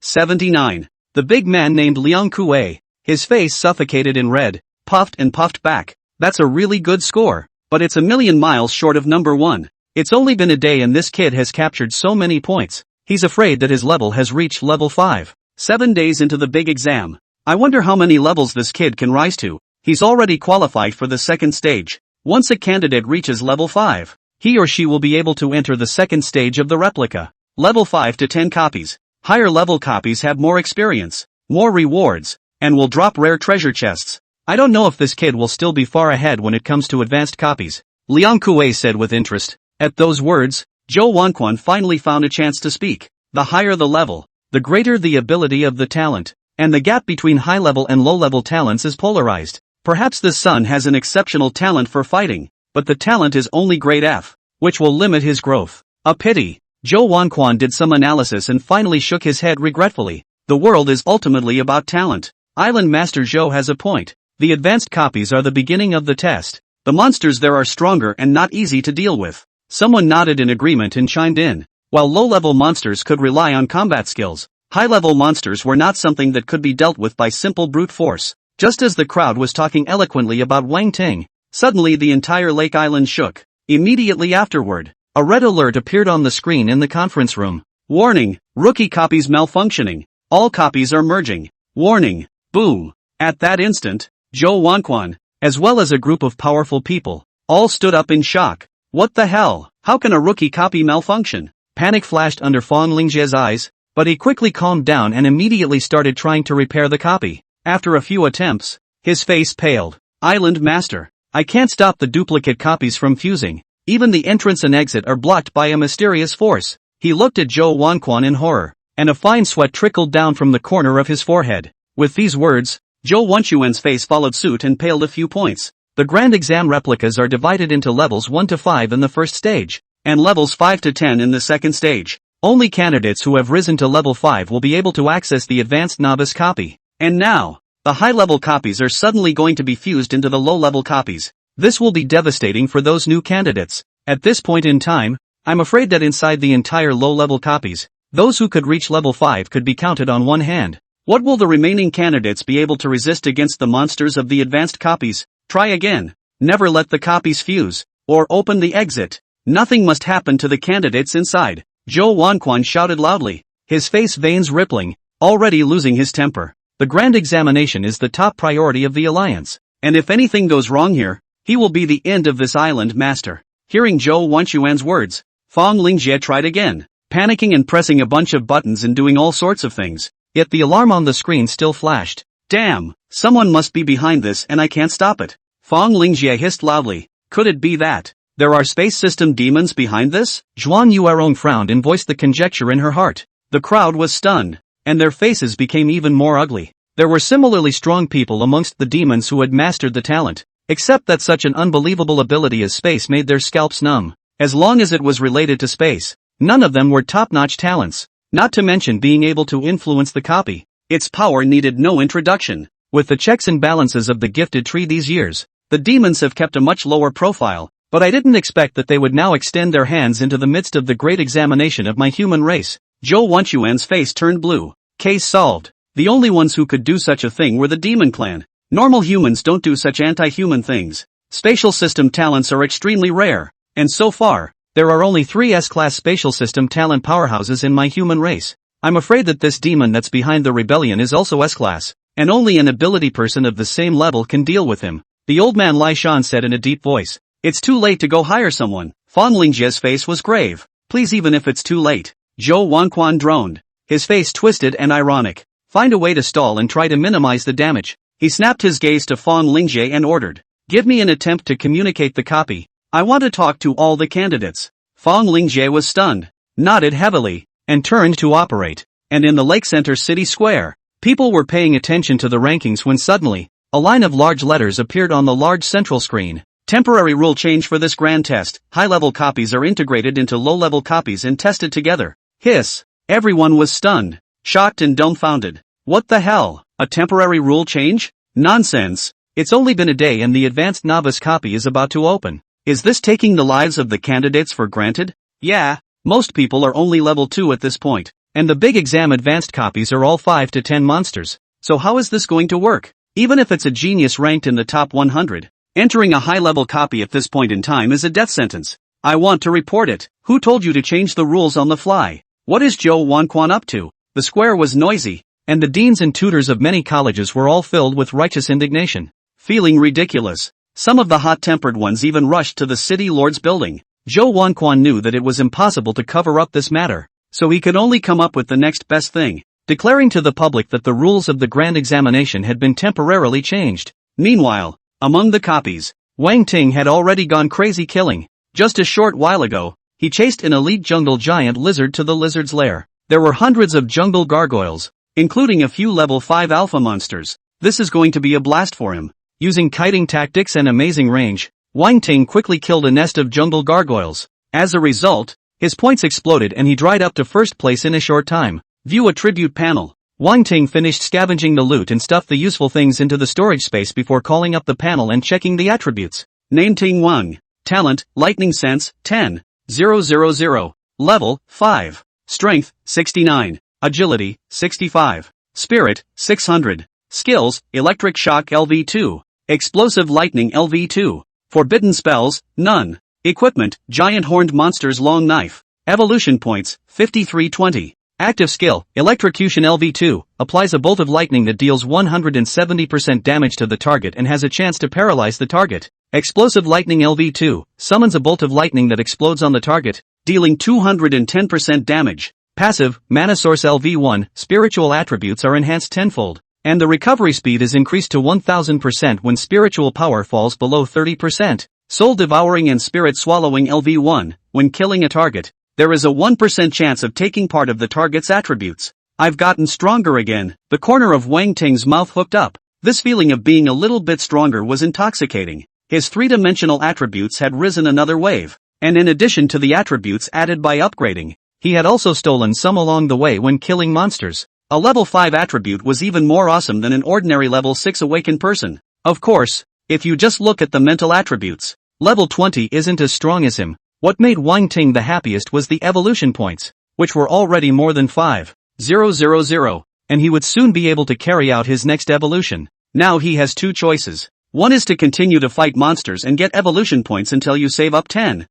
79. The big man named Liang Kuei, his face suffocated in red, puffed and puffed back. That's a really good score, but it's a million miles short of number 1. It's only been a day and this kid has captured so many points. He's afraid that his level has reached level 5. 7 days into the big exam. I wonder how many levels this kid can rise to. He's already qualified for the second stage. Once a candidate reaches level 5, he or she will be able to enter the second stage of the replica. Level 5 to 10 copies. Higher level copies have more experience, more rewards, and will drop rare treasure chests. I don't know if this kid will still be far ahead when it comes to advanced copies, Liang Kuei said with interest. At those words, Zhou Wanquan finally found a chance to speak. The higher the level, the greater the ability of the talent, and the gap between high-level and low-level talents is polarized. Perhaps this son has an exceptional talent for fighting, but the talent is only grade F, which will limit his growth. A pity. Zhou Wanquan did some analysis and finally shook his head regretfully. The world is ultimately about talent. Island Master Zhou has a point. The advanced copies are the beginning of the test. The monsters there are stronger and not easy to deal with. Someone nodded in agreement and chimed in. While low-level monsters could rely on combat skills, high-level monsters were not something that could be dealt with by simple brute force. Just as the crowd was talking eloquently about Wang Ting, suddenly the entire Lake Island shook. Immediately afterward, a red alert appeared on the screen in the conference room. Warning, rookie copies malfunctioning. All copies are merging. Warning, boom. At that instant, Zhou Wanquan, as well as a group of powerful people, all stood up in shock. What the hell? How can a rookie copy malfunction? Panic flashed under Fan Lingjie's eyes, but he quickly calmed down and immediately started trying to repair the copy. After a few attempts, his face paled. Island Master, I can't stop the duplicate copies from fusing. Even the entrance and exit are blocked by a mysterious force. He looked at Zhou Wanquan in horror, and a fine sweat trickled down from the corner of his forehead. With these words, Zhou Wanquan's face followed suit and paled a few points. The grand exam replicas are divided into levels 1 to 5 in the first stage, and levels 5 to 10 in the second stage. Only candidates who have risen to level 5 will be able to access the advanced novice copy. And now, the high-level copies are suddenly going to be fused into the low-level copies. This will be devastating for those new candidates. At this point in time, I'm afraid that inside the entire low-level copies, those who could reach level 5 could be counted on one hand. What will the remaining candidates be able to resist against the monsters of the advanced copies? Try again. Never let the copies fuse, or open the exit. Nothing must happen to the candidates inside. Zhou Wanquan shouted loudly, his face veins rippling, already losing his temper. The grand examination is the top priority of the alliance, and if anything goes wrong here, he will be the end of this island master. Hearing Zhou Wanquan's words, Fang Lingjie tried again, panicking and pressing a bunch of buttons and doing all sorts of things, yet the alarm on the screen still flashed. Damn, someone must be behind this and I can't stop it. Fang Lingjie hissed loudly, could it be that there are space system demons behind this? Zhuan Yuerong frowned and voiced the conjecture in her heart. The crowd was stunned, and their faces became even more ugly. There were similarly strong people amongst the demons who had mastered the talent, except that such an unbelievable ability as space made their scalps numb. As long as it was related to space, none of them were top-notch talents, not to mention being able to influence the copy. Its power needed no introduction. With the checks and balances of the gifted tree these years, the demons have kept a much lower profile, but I didn't expect that they would now extend their hands into the midst of the great examination of my human race. Zhou Wanquan's face turned blue. Case solved. The only ones who could do such a thing were the demon clan. Normal humans don't do such anti-human things. Spatial system talents are extremely rare, and so far, there are only 3 S-class spatial system talent powerhouses in my human race. I'm afraid that this demon that's behind the rebellion is also S-class, and only an ability person of the same level can deal with him. The old man Lai Shan said in a deep voice. It's too late to go hire someone. Fang Lingjie's face was grave. Please, even if it's too late. Zhou Wanquan droned, his face twisted and ironic. Find a way to stall and try to minimize the damage. He snapped his gaze to Fang Lingjie and ordered, give me an attempt to communicate the copy. I want to talk to all the candidates. Fang Lingjie was stunned, nodded heavily, and turned to operate. And in the Lake Center City Square, people were paying attention to the rankings when suddenly, a line of large letters appeared on the large central screen. Temporary rule change for this grand test. High-level copies are integrated into low-level copies and tested together. Hiss. Everyone was stunned, shocked and dumbfounded. What the hell? A temporary rule change? Nonsense. It's only been a day and the advanced novice copy is about to open. Is this taking the lives of the candidates for granted? Yeah, most people are only level 2 at this point, and the big exam advanced copies are all 5 to 10 monsters. So how is this going to work? Even if it's a genius ranked in the top 100, entering a high-level copy at this point in time is a death sentence. I want to report it. Who told you to change the rules on the fly? What is Zhou Wanquan up to? The square was noisy, and the deans and tutors of many colleges were all filled with righteous indignation. Feeling ridiculous, some of the hot-tempered ones even rushed to the city lord's building. Zhou Wanquan knew that it was impossible to cover up this matter, so he could only come up with the next best thing, declaring to the public that the rules of the grand examination had been temporarily changed. Meanwhile, among the copies, Wang Ting had already gone crazy killing. Just a short while ago, he chased an elite jungle giant lizard to the lizard's lair. There were hundreds of jungle gargoyles, including a few level 5 alpha monsters. This is going to be a blast for him. Using kiting tactics and amazing range, Wang Ting quickly killed a nest of jungle gargoyles. As a result, his points exploded and he dried up to first place in a short time. View a tribute panel. Wang Ting finished scavenging the loot and stuffed the useful things into the storage space before calling up the panel and checking the attributes. Name Ting Wang. Talent, Lightning Sense, 10. 000. Level, 5. Strength, 69. Agility, 65. Spirit, 600. Skills, Electric Shock LV2. Explosive Lightning LV2. Forbidden Spells, none. Equipment, Giant Horned Monster's Long Knife. Evolution Points, 5320. Active skill, Electrocution LV2, applies a bolt of lightning that deals 170% damage to the target and has a chance to paralyze the target. Explosive Lightning LV2, summons a bolt of lightning that explodes on the target, dealing 210% damage. Passive, Mana Source LV1, spiritual attributes are enhanced tenfold, and the recovery speed is increased to 1000% when spiritual power falls below 30%. soul-devouring and spirit-swallowing LV1, when killing a target, there is a 1% chance of taking part of the target's attributes. I've gotten stronger again. The corner of Wang Ting's mouth hooked up. This feeling of being a little bit stronger was intoxicating. His three-dimensional attributes had risen another wave, and in addition to the attributes added by upgrading, he had also stolen some along the way when killing monsters. A level 5 attribute was even more awesome than an ordinary level 6 awakened person. Of course, if you just look at the mental attributes, level 20 isn't as strong as him. What made Wang Ting the happiest was the evolution points, which were already more than 5,000, and he would soon be able to carry out his next evolution. Now he has two choices. One is to continue to fight monsters and get evolution points until you save up 10,000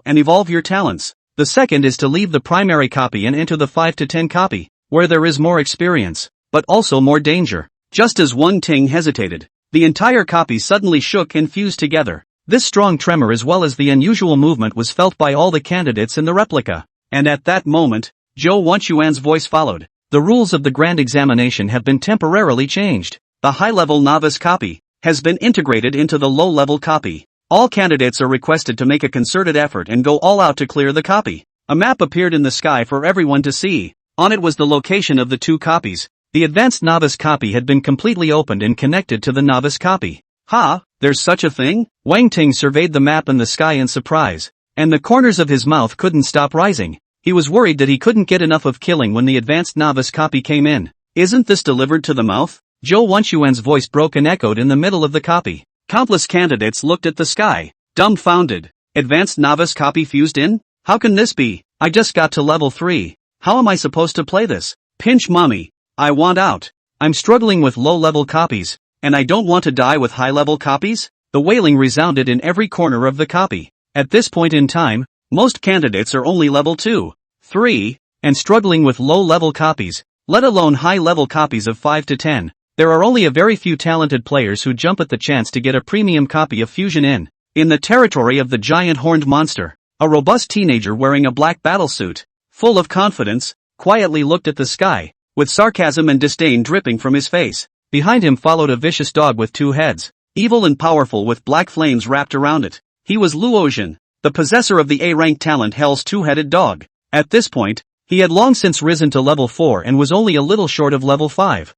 and evolve your talents. The second is to leave the primary copy and enter the 5 to 10 copy, where there is more experience, but also more danger. Just as Wang Ting hesitated, the entire copy suddenly shook and fused together. This strong tremor as well as the unusual movement was felt by all the candidates in the replica. And at that moment, Zhou Wanquan's voice followed. The rules of the grand examination have been temporarily changed. The high-level novice copy has been integrated into the low-level copy. All candidates are requested to make a concerted effort and go all out to clear the copy. A map appeared in the sky for everyone to see. On it was the location of the two copies. The advanced novice copy had been completely opened and connected to the novice copy. Ha, there's such a thing? Wang Ting surveyed the map in the sky in surprise, and the corners of his mouth couldn't stop rising. He was worried that he couldn't get enough of killing when the advanced novice copy came in. Isn't this delivered to the mouth? Zhou Wanquan's voice broke and echoed in the middle of the copy. Countless candidates looked at the sky, dumbfounded. Advanced novice copy fused in? How can this be? I just got to level 3. How am I supposed to play this? Pinch mommy. I want out. I'm struggling with low-level copies, and I don't want to die with high-level copies? The wailing resounded in every corner of the copy. At this point in time, most candidates are only level 2, 3, and struggling with low-level copies, let alone high-level copies of 5 to 10. There are only a very few talented players who jump at the chance to get a premium copy of Fusion in the territory of the giant horned monster. A robust teenager wearing a black battlesuit, full of confidence, quietly looked at the sky, with sarcasm and disdain dripping from his face. Behind him followed a vicious dog with two heads, evil and powerful with black flames wrapped around it. He was Luozhen, the possessor of the A-rank talent Hell's two-headed dog. At this point, he had long since risen to level 4 and was only a little short of level 5.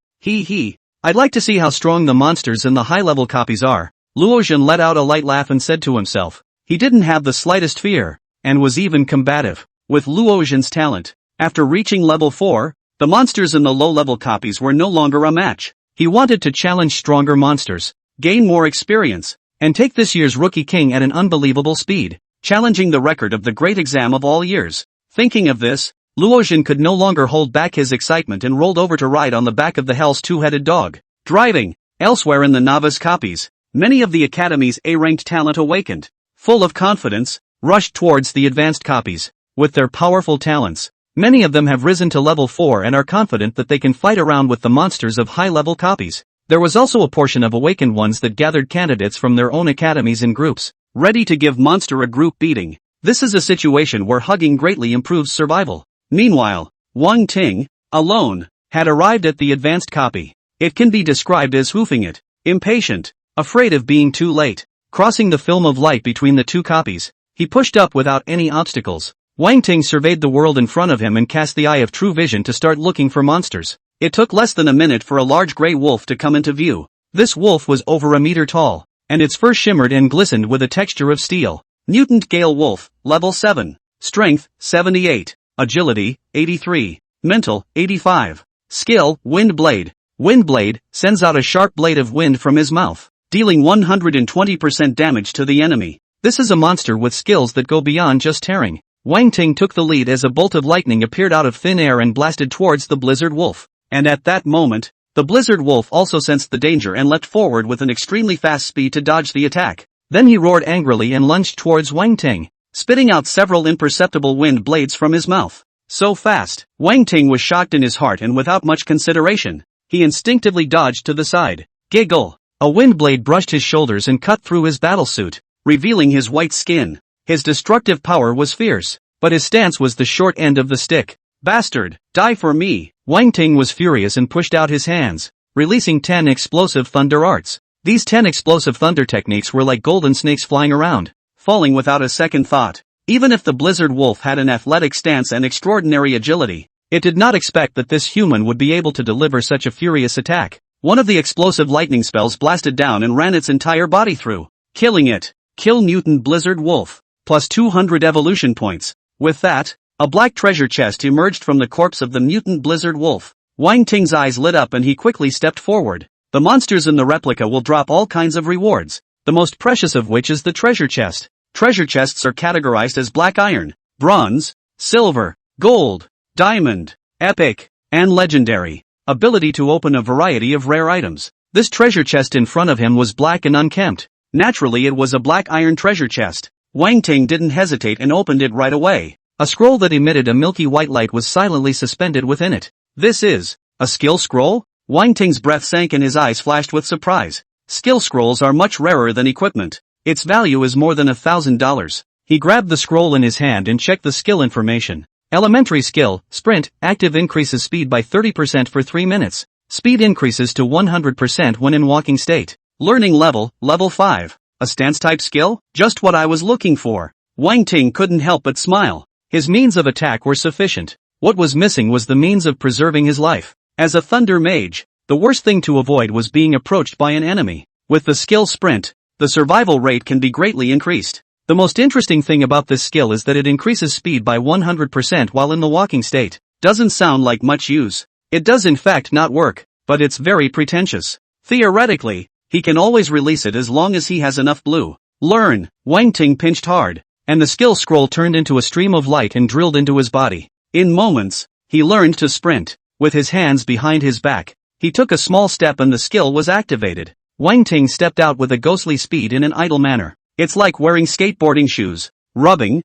I'd like to see how strong the monsters in the high-level copies are. Luozhen let out a light laugh and said to himself. He didn't have the slightest fear, and was even combative. With Luozhen's talent, after reaching level 4, the monsters in the low-level copies were no longer a match. He wanted to challenge stronger monsters, gain more experience, and take this year's Rookie King at an unbelievable speed, challenging the record of the great exam of all years. Thinking of this, Luozhen could no longer hold back his excitement and rolled over to ride on the back of the Hell's two-headed dog. Driving. Elsewhere in the novice copies, many of the Academy's A-ranked talent awakened, full of confidence, rushed towards the advanced copies. With their powerful talents, many of them have risen to level 4 and are confident that they can fight around with the monsters of high-level copies. There was also a portion of awakened ones that gathered candidates from their own academies in groups, ready to give monster a group beating. This is a situation where hugging greatly improves survival. Meanwhile, Wang Ting, alone, had arrived at the advanced copy. It can be described as hoofing it, impatient, afraid of being too late. Crossing the film of light between the two copies, he pushed up without any obstacles. Wang Ting surveyed the world in front of him and cast the eye of true vision to start looking for monsters. It took less than a minute for a large gray wolf to come into view. This wolf was over a meter tall, and its fur shimmered and glistened with a texture of steel. Mutant Gale Wolf, level 7. Strength, 78. Agility, 83. Mental, 85. Skill, Wind Blade. Wind Blade sends out a sharp blade of wind from his mouth, dealing 120% damage to the enemy. This is a monster with skills that go beyond just tearing. Wang Ting took the lead as a bolt of lightning appeared out of thin air and blasted towards the Blizzard Wolf. And at that moment, the Blizzard Wolf also sensed the danger and leapt forward with an extremely fast speed to dodge the attack. Then he roared angrily and lunged towards Wang Ting, spitting out several imperceptible wind blades from his mouth. So fast, Wang Ting was shocked in his heart and without much consideration, he instinctively dodged to the side. Giggle! A wind blade brushed his shoulders and cut through his battlesuit, revealing his white skin. His destructive power was fierce, but his stance was the short end of the stick. Bastard, die for me! Wang Ting was furious and pushed out his hands, releasing 10 explosive thunder arts. These 10 explosive thunder techniques were like golden snakes flying around, falling without a second thought. Even if the Blizzard Wolf had an athletic stance and extraordinary agility, it did not expect that this human would be able to deliver such a furious attack. One of the explosive lightning spells blasted down and ran its entire body through, killing it. Kill mutant Blizzard Wolf. Plus 200 evolution points. With that, a black treasure chest emerged from the corpse of the mutant Blizzard Wolf. Wang Ting's eyes lit up and he quickly stepped forward. The monsters in the replica will drop all kinds of rewards, the most precious of which is the treasure chest. Treasure chests are categorized as black iron, bronze, silver, gold, diamond, epic, and legendary. Ability to open a variety of rare items. This treasure chest in front of him was black and unkempt. Naturally it was a black iron treasure chest. Wang Ting didn't hesitate and opened it right away. A scroll that emitted a milky white light was silently suspended within it. This is a skill scroll? Wang Ting's breath sank and his eyes flashed with surprise. Skill scrolls are much rarer than equipment. Its value is more than $1,000. He grabbed the scroll in his hand and checked the skill information. Elementary skill, sprint, active increases speed by 30% for 3 minutes. Speed increases to 100% when in walking state. Learning level, level 5. A stance type skill? Just what I was looking for. Wang Ting couldn't help but smile. His means of attack were sufficient. What was missing was the means of preserving his life. As a thunder mage, the worst thing to avoid was being approached by an enemy. With the skill sprint, the survival rate can be greatly increased. The most interesting thing about this skill is that it increases speed by 100% while in the walking state. Doesn't sound like much use. It does in fact not work, but it's very pretentious. Theoretically, he can always release it as long as he has enough blue. Learn. Wang Ting pinched hard, and the skill scroll turned into a stream of light and drilled into his body. In moments, he learned to sprint. With his hands behind his back, he took a small step and the skill was activated. Wang Ting stepped out with a ghostly speed in an idle manner. It's like wearing skateboarding shoes. Rubbing,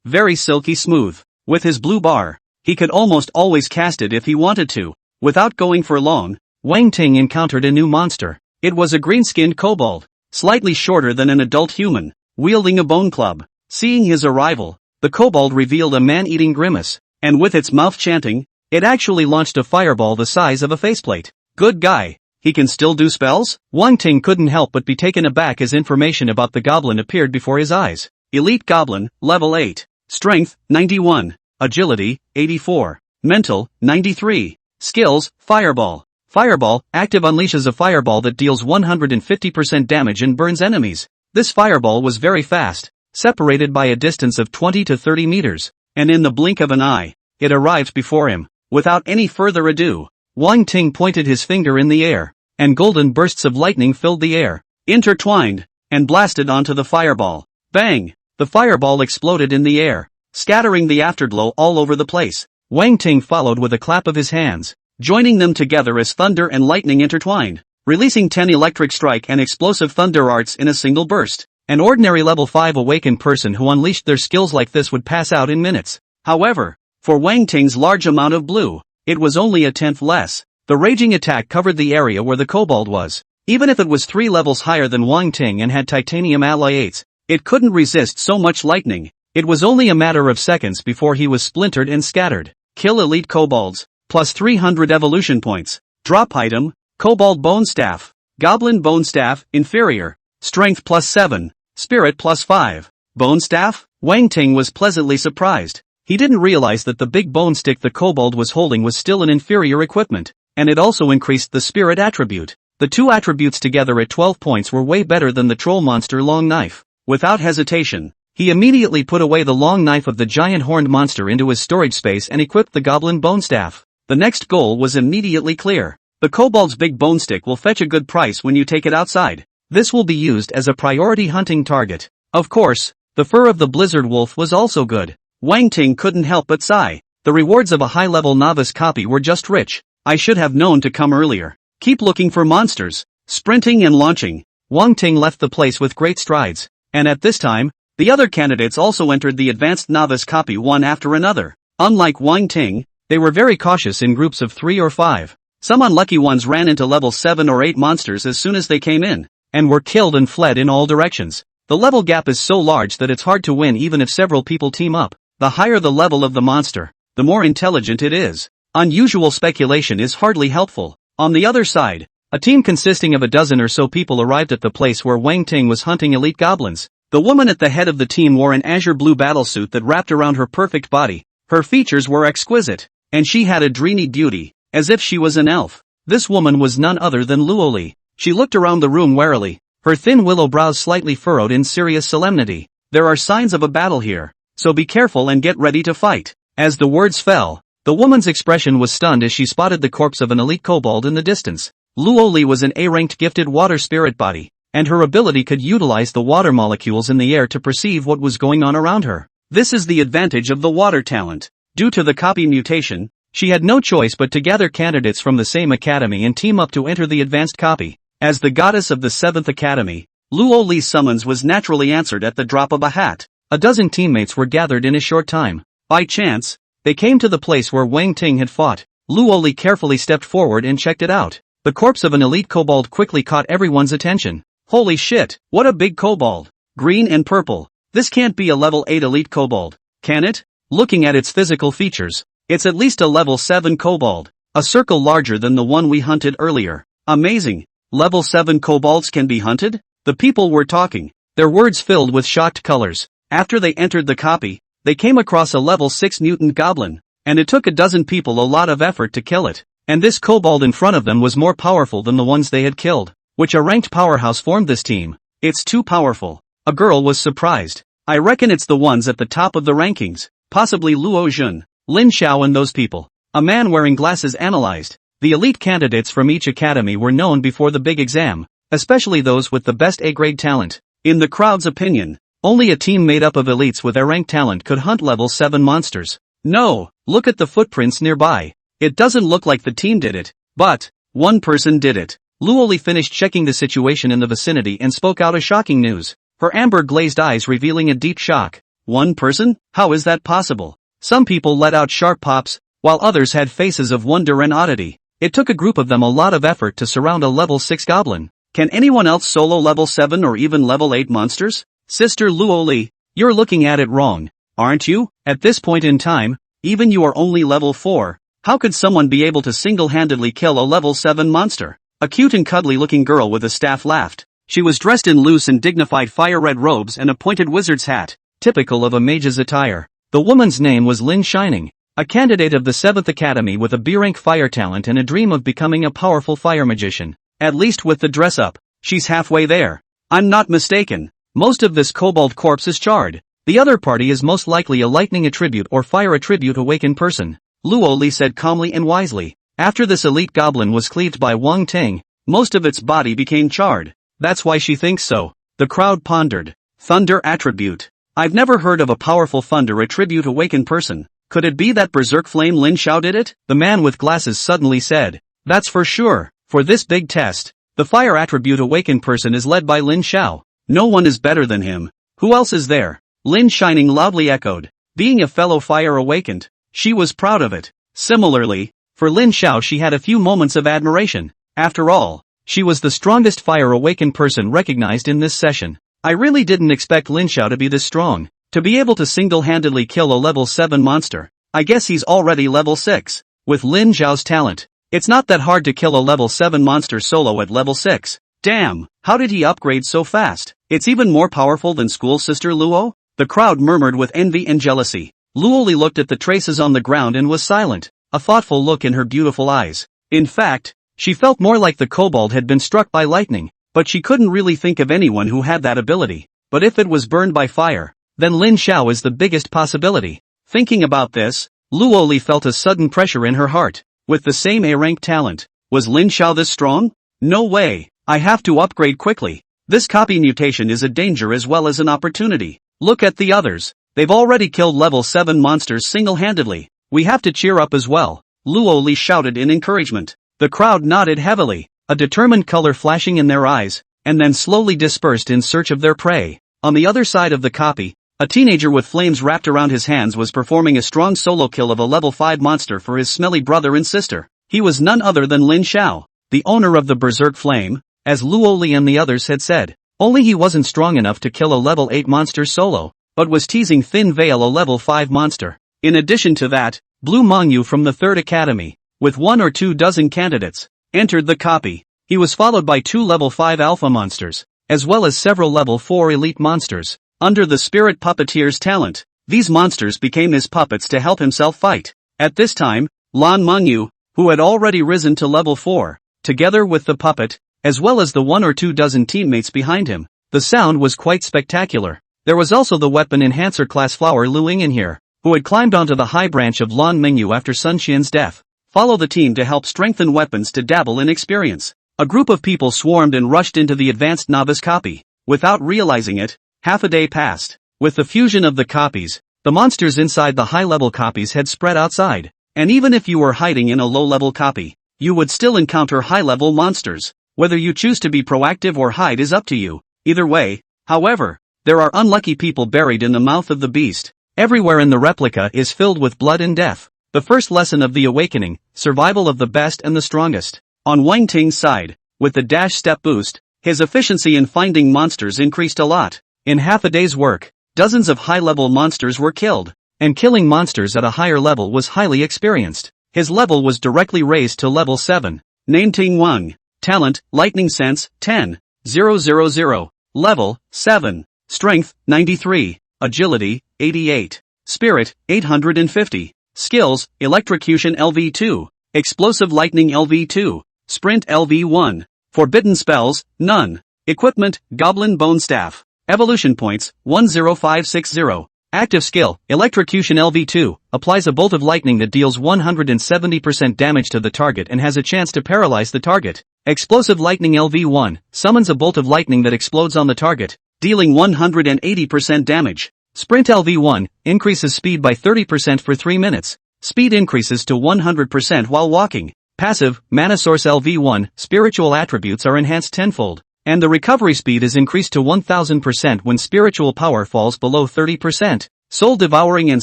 very silky smooth. With his blue bar, he could almost always cast it if he wanted to. Without going for long, Wang Ting encountered a new monster. It was a green-skinned kobold, slightly shorter than an adult human, wielding a bone club. Seeing his arrival, the kobold revealed a man-eating grimace, and with its mouth chanting, it actually launched a fireball the size of a faceplate. Good guy. He can still do spells? Wang Ting couldn't help but be taken aback as information about the goblin appeared before his eyes. Elite Goblin, Level 8. Strength, 91. Agility, 84. Mental, 93. Skills, Fireball. Fireball, active unleashes a fireball that deals 150% damage and burns enemies. This fireball was very fast, separated by a distance of 20 to 30 meters, and in the blink of an eye, it arrived before him. Without any further ado, Wang Ting pointed his finger in the air, and golden bursts of lightning filled the air, intertwined, and blasted onto the fireball. Bang! The fireball exploded in the air, scattering the afterglow all over the place. Wang Ting followed with a clap of his hands, joining them together as thunder and lightning intertwined, releasing 10 electric strike and explosive thunder arts in a single burst. An ordinary level 5 awakened person who unleashed their skills like this would pass out in minutes. However, for Wang Ting's large amount of blue, it was only a tenth less. The raging attack covered the area where the kobold was. Even if it was 3 levels higher than Wang Ting and had titanium alloy 8s, it couldn't resist so much lightning. It was only a matter of seconds before he was splintered and scattered. Kill elite kobolds. Plus 300 evolution points. Drop item, Kobold Bone Staff. Goblin Bone Staff, inferior. Strength plus 7. Spirit plus 5. Bone Staff? Wang Ting was pleasantly surprised. He didn't realize that the big bone stick the kobold was holding was still an inferior equipment, and it also increased the spirit attribute. The two attributes together at 12 points were way better than the troll monster long knife. Without hesitation, he immediately put away the long knife of the giant horned monster into his storage space and equipped the goblin bone staff. The next goal was immediately clear. The kobold's big bone stick will fetch a good price when you take it outside. This will be used as a priority hunting target. Of course, the fur of the Blizzard Wolf was also good. Wang Ting couldn't help but sigh. The rewards of a high-level novice copy were just rich. I should have known to come earlier. Keep looking for monsters. Sprinting and launching. Wang Ting left the place with great strides. And at this time, the other candidates also entered the advanced novice copy one after another. Unlike Wang Ting, they were very cautious in groups of 3 or 5. Some unlucky ones ran into level 7 or 8 monsters as soon as they came in, and were killed and fled in all directions. The level gap is so large that it's hard to win even if several people team up. The higher the level of the monster, the more intelligent it is. Unusual speculation is hardly helpful. On the other side, A team consisting of a dozen or so people arrived at the place where Wang Ting was hunting elite goblins. The woman at the head of the team wore an azure blue battlesuit that wrapped around her perfect body. Her features were exquisite, and she had a dreamy beauty, as if she was an elf. This woman was none other than Luoli. She looked around the room warily, her thin willow brows slightly furrowed in serious solemnity. There are signs of a battle here, so be careful and get ready to fight. As the words fell, the woman's expression was stunned as she spotted the corpse of an elite kobold in the distance. Luoli was an A-ranked gifted water spirit body, and her ability could utilize the water molecules in the air to perceive what was going on around her. This is the advantage of the water talent. Due to the copy mutation, she had no choice but to gather candidates from the same academy and team up to enter the advanced copy. As the goddess of the 7th Academy, Luoli's summons was naturally answered at the drop of a hat. A dozen teammates were gathered in a short time. By chance, they came to the place where Wang Ting had fought. Luoli carefully stepped forward and checked it out. The corpse of an elite kobold quickly caught everyone's attention. Holy shit, what a big kobold! Green and purple. This can't be a level 8 elite kobold, can it? Looking at its physical features, it's at least a level 7 kobold. A circle larger than the one we hunted earlier. Amazing. Level 7 kobolds can be hunted? The people were talking, their words filled with shocked colors. After they entered the copy, they came across a level 6 mutant goblin, and it took a dozen people a lot of effort to kill it. And this kobold in front of them was more powerful than the ones they had killed. Which a ranked powerhouse formed this team? It's too powerful. A girl was surprised. I reckon it's the ones at the top of the rankings, possibly Luo Jun, Lin Xiao and those people. A man wearing glasses analyzed. The elite candidates from each academy were known before the big exam, especially those with the best A-grade talent. In the crowd's opinion, only a team made up of elites with A-rank talent could hunt level 7 monsters. No, look at the footprints nearby. It doesn't look like the team did it, but one person did it. Luoli finished checking the situation in the vicinity and spoke out a shocking news, her amber-glazed eyes revealing a deep shock. One person? How is that possible? Some people let out sharp pops, while others had faces of wonder and oddity. It took a group of them a lot of effort to surround a level 6 goblin. Can anyone else solo level 7 or even level 8 monsters? Sister Luoli, you're looking at it wrong, aren't you? At this point in time, even you are only level 4. How could someone be able to single-handedly kill a level 7 monster? A cute and cuddly-looking girl with a staff laughed. She was dressed in loose and dignified fire-red robes and a pointed wizard's hat, typical of a mage's attire. The woman's name was Lin Shining, a candidate of the 7th Academy with a B-rank fire talent and a dream of becoming a powerful fire magician. At least with the dress up, she's halfway there. I'm not mistaken. Most of this kobold corpse is charred. The other party is most likely a lightning attribute or fire attribute awakened person. Luoli said calmly and wisely. After this elite goblin was cleaved by Wang Ting, most of its body became charred. That's why she thinks so. The crowd pondered. Thunder attribute. I've never heard of a powerful thunder attribute awakened person. Could it be that berserk flame Lin Xiao did it? The man with glasses suddenly said. That's for sure. For this big test, the fire attribute awakened person is led by Lin Xiao. No one is better than him. Who else is there? Lin Shining loudly echoed. Being a fellow fire awakened, she was proud of it. Similarly, for Lin Xiao she had a few moments of admiration. After all, she was the strongest fire awakened person recognized in this session. I really didn't expect Lin Xiao to be this strong. To be able to single-handedly kill a level 7 monster. I guess he's already level 6. With Lin Xiao's talent, it's not that hard to kill a level 7 monster solo at level 6. Damn, how did he upgrade so fast? It's even more powerful than school sister Luo? The crowd murmured with envy and jealousy. Luoli looked at the traces on the ground and was silent, a thoughtful look in her beautiful eyes. In fact, she felt more like the kobold had been struck by lightning, but she couldn't really think of anyone who had that ability. But if it was burned by fire, then Lin Xiao is the biggest possibility. Thinking about this, Luoli felt a sudden pressure in her heart. With the same A-rank talent, was Lin Xiao this strong? No way, I have to upgrade quickly. This copy mutation is a danger as well as an opportunity. Look at the others, they've already killed level 7 monsters single-handedly. We have to cheer up as well, Luoli shouted in encouragement. The crowd nodded heavily, a determined color flashing in their eyes, and then slowly dispersed in search of their prey. On the other side of the copy, a teenager with flames wrapped around his hands was performing a strong solo kill of a level 5 monster for his smelly brother and sister. He was none other than Lin Xiao, the owner of the berserk flame, as Luoli and the others had said. Only he wasn't strong enough to kill a level 8 monster solo, but was teasing Thin Veil, a level 5 monster. In addition to that, Blue Mangyu from the 3rd Academy, with 1 or 2 dozen candidates, entered the copy. He was followed by 2 level 5 alpha monsters, as well as several level 4 elite monsters. Under the Spirit Puppeteer's talent, these monsters became his puppets to help himself fight. At this time, Lan Mengyu, who had already risen to level 4, together with the puppet, as well as the 1 or 2 dozen teammates behind him. The sound was quite spectacular. There was also the weapon enhancer class Flower Luing in here, who had climbed onto the high branch of Lan Mengyu after Sun Xian's death. Follow the team to help strengthen weapons to dabble in experience. A group of people swarmed and rushed into the advanced novice copy. Without realizing it, half a day passed. With the fusion of the copies, the monsters inside the high-level copies had spread outside. And even if you were hiding in a low-level copy, you would still encounter high-level monsters. Whether you choose to be proactive or hide is up to you. Either way, however, there are unlucky people buried in the mouth of the beast. Everywhere in the replica is filled with blood and death. The first lesson of the awakening, survival of the best and the strongest. On Wang Ting's side, with the dash step boost, his efficiency in finding monsters increased a lot. In half a day's work, dozens of high-level monsters were killed, and killing monsters at a higher level was highly experienced. His level was directly raised to level 7. Name Ting Wang. Talent, Lightning Sense, 10,000. Level, 7. Strength, 93. Agility, 88. Spirit, 850. Skills, Electrocution LV2. Explosive Lightning LV2. Sprint LV1. Forbidden Spells, none. Equipment, Goblin Bone Staff. Evolution Points, 10560. Active Skill, Electrocution LV2, applies a bolt of lightning that deals 170% damage to the target and has a chance to paralyze the target. Explosive Lightning LV1, summons a bolt of lightning that explodes on the target, dealing 180% damage. Sprint LV1, increases speed by 30% for 3 minutes. Speed increases to 100% while walking. Passive, Mana Source LV1, spiritual attributes are enhanced tenfold, and the recovery speed is increased to 1000% when spiritual power falls below 30%. Soul Devouring and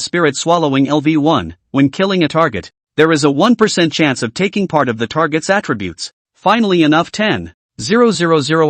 Spirit Swallowing LV1, when killing a target, there is a 1% chance of taking part of the target's attributes. Finally enough 10,000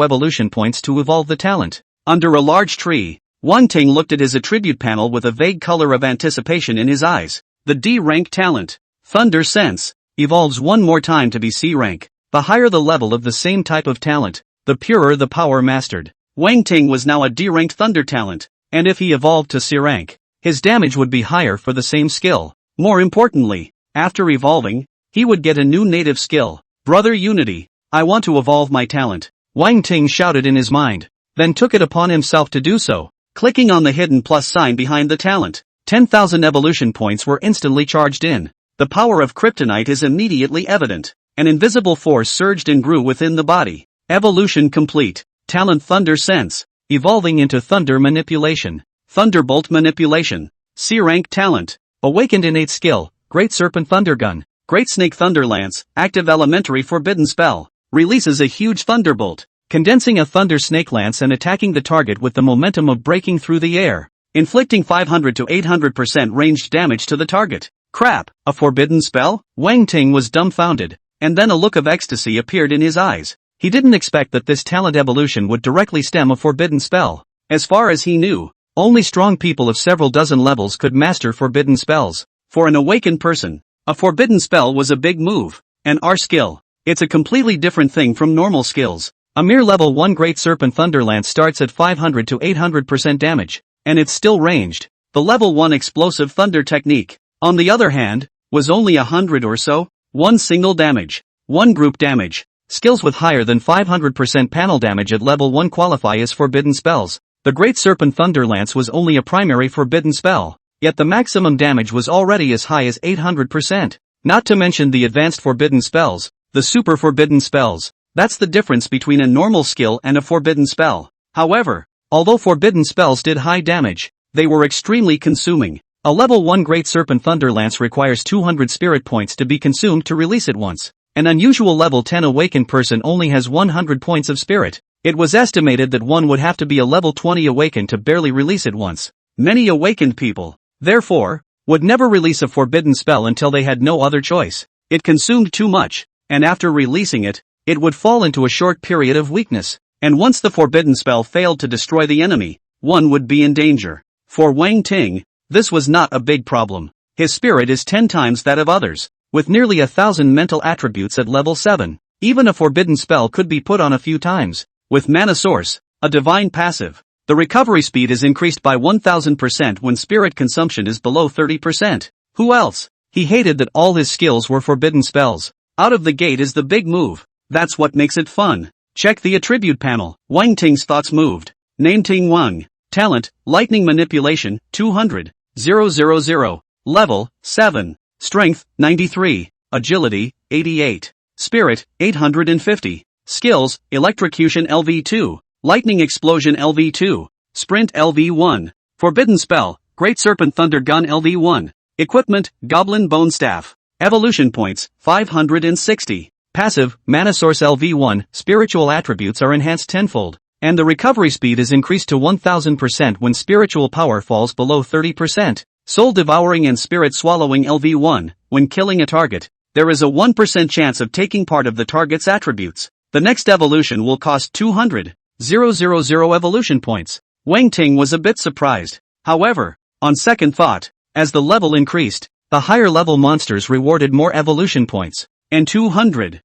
evolution points to evolve the talent. Under a large tree, Wang Ting looked at his attribute panel with a vague color of anticipation in his eyes. The D-rank talent, Thunder Sense, evolves one more time to be C-rank. The higher the level of the same type of talent, the purer the power mastered. Wang Ting was now a D-ranked Thunder talent, and if he evolved to C-rank, his damage would be higher for the same skill. More importantly, after evolving, he would get a new native skill, Brother Unity. I want to evolve my talent, Wang Ting shouted in his mind, then took it upon himself to do so. Clicking on the hidden plus sign behind the talent, 10,000 evolution points were instantly charged in. The power of kryptonite is immediately evident. An invisible force surged and grew within the body. Evolution complete. Talent Thunder Sense, evolving into Thunder Manipulation. Thunderbolt Manipulation. C-rank talent. Awakened innate skill, Great Serpent Thunder Gun. Great Snake Thunder Lance, active elementary forbidden spell. Releases a huge thunderbolt, condensing a thunder snake lance and attacking the target with the momentum of breaking through the air, inflicting 500 to 800% ranged damage to the target. Crap, a forbidden spell? Wang Ting was dumbfounded, and then a look of ecstasy appeared in his eyes. He didn't expect that this talent evolution would directly stem a forbidden spell. As far as he knew, only strong people of several dozen levels could master forbidden spells. For an awakened person, a forbidden spell was a big move. An R skill. It's a completely different thing from normal skills. A mere level 1 Great Serpent Thunderlance starts at 500 to 800% damage, and it's still ranged. The level 1 Explosive Thunder Technique, on the other hand, was only 100 or so. 1 single damage. 1 group damage. Skills with higher than 500% panel damage at level 1 qualify as forbidden spells. The Great Serpent Thunderlance was only a primary forbidden spell, yet the maximum damage was already as high as 800%. Not to mention the advanced forbidden spells, the super forbidden spells. That's the difference between a normal skill and a forbidden spell. However, although forbidden spells did high damage, they were extremely consuming. A level 1 Great Serpent Thunderlance requires 200 spirit points to be consumed to release it once. An unusual level 10 awakened person only has 100 points of spirit. It was estimated that one would have to be a level 20 awakened to barely release it once. Many awakened people, therefore, would never release a forbidden spell until they had no other choice. It consumed too much, and after releasing it, it would fall into a short period of weakness. And once the forbidden spell failed to destroy the enemy, one would be in danger. For Wang Ting, this was not a big problem. His spirit is 10 times that of others, with nearly 1,000 mental attributes at level 7. Even a forbidden spell could be put on a few times. With Mana Source, a divine passive, the recovery speed is increased by 1000% when spirit consumption is below 30%. Who else? He hated that all his skills were forbidden spells. Out of the gate is the big move. That's what makes it fun. Check the attribute panel. Wang Ting's thoughts moved. Name Ting Wang. Talent, Lightning Manipulation, 200. 000. Level, 7. Strength, 93. Agility, 88. Spirit, 850. Skills, Electrocution LV2. Lightning Explosion LV2. Sprint LV1. Forbidden Spell, Great Serpent Thunder Gun LV1. Equipment, Goblin Bone Staff. Evolution Points, 560. Passive, Mana Source LV1, spiritual attributes are enhanced tenfold, and the recovery speed is increased to 1000% when spiritual power falls below 30%. Soul Devouring and Spirit Swallowing LV1, when killing a target, there is a 1% chance of taking part of the target's attributes. The next evolution will cost 200,000 evolution points. Wang Ting was a bit surprised. However, on second thought, as the level increased, the higher level monsters rewarded more evolution points, and 200,000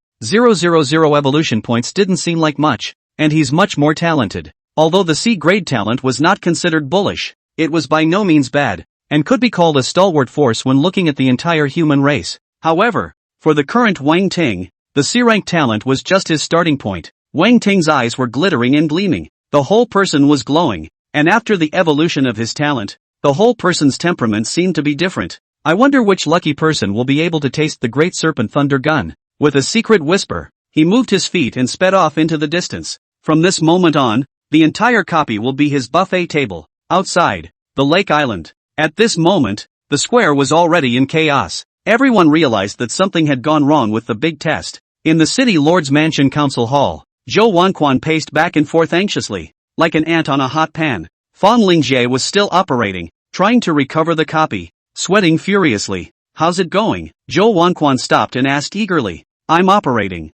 evolution points didn't seem like much, and he's much more talented. Although the C-grade talent was not considered bullish, it was by no means bad, and could be called a stalwart force when looking at the entire human race. However, for the current Wang Ting, the C-rank talent was just his starting point. Wang Ting's eyes were glittering and gleaming, the whole person was glowing, and after the evolution of his talent, the whole person's temperament seemed to be different. I wonder which lucky person will be able to taste the Great Serpent Thunder Gun. With a secret whisper, he moved his feet and sped off into the distance. From this moment on, the entire copy will be his buffet table. Outside, the lake island. At this moment, the square was already in chaos. Everyone realized that something had gone wrong with the big test. In the city lord's mansion council hall, Zhou Wanquan paced back and forth anxiously, like an ant on a hot pan. Fan Lingjie was still operating, trying to recover the copy, sweating furiously. How's it going? Zhou Wanquan stopped and asked eagerly. I'm operating.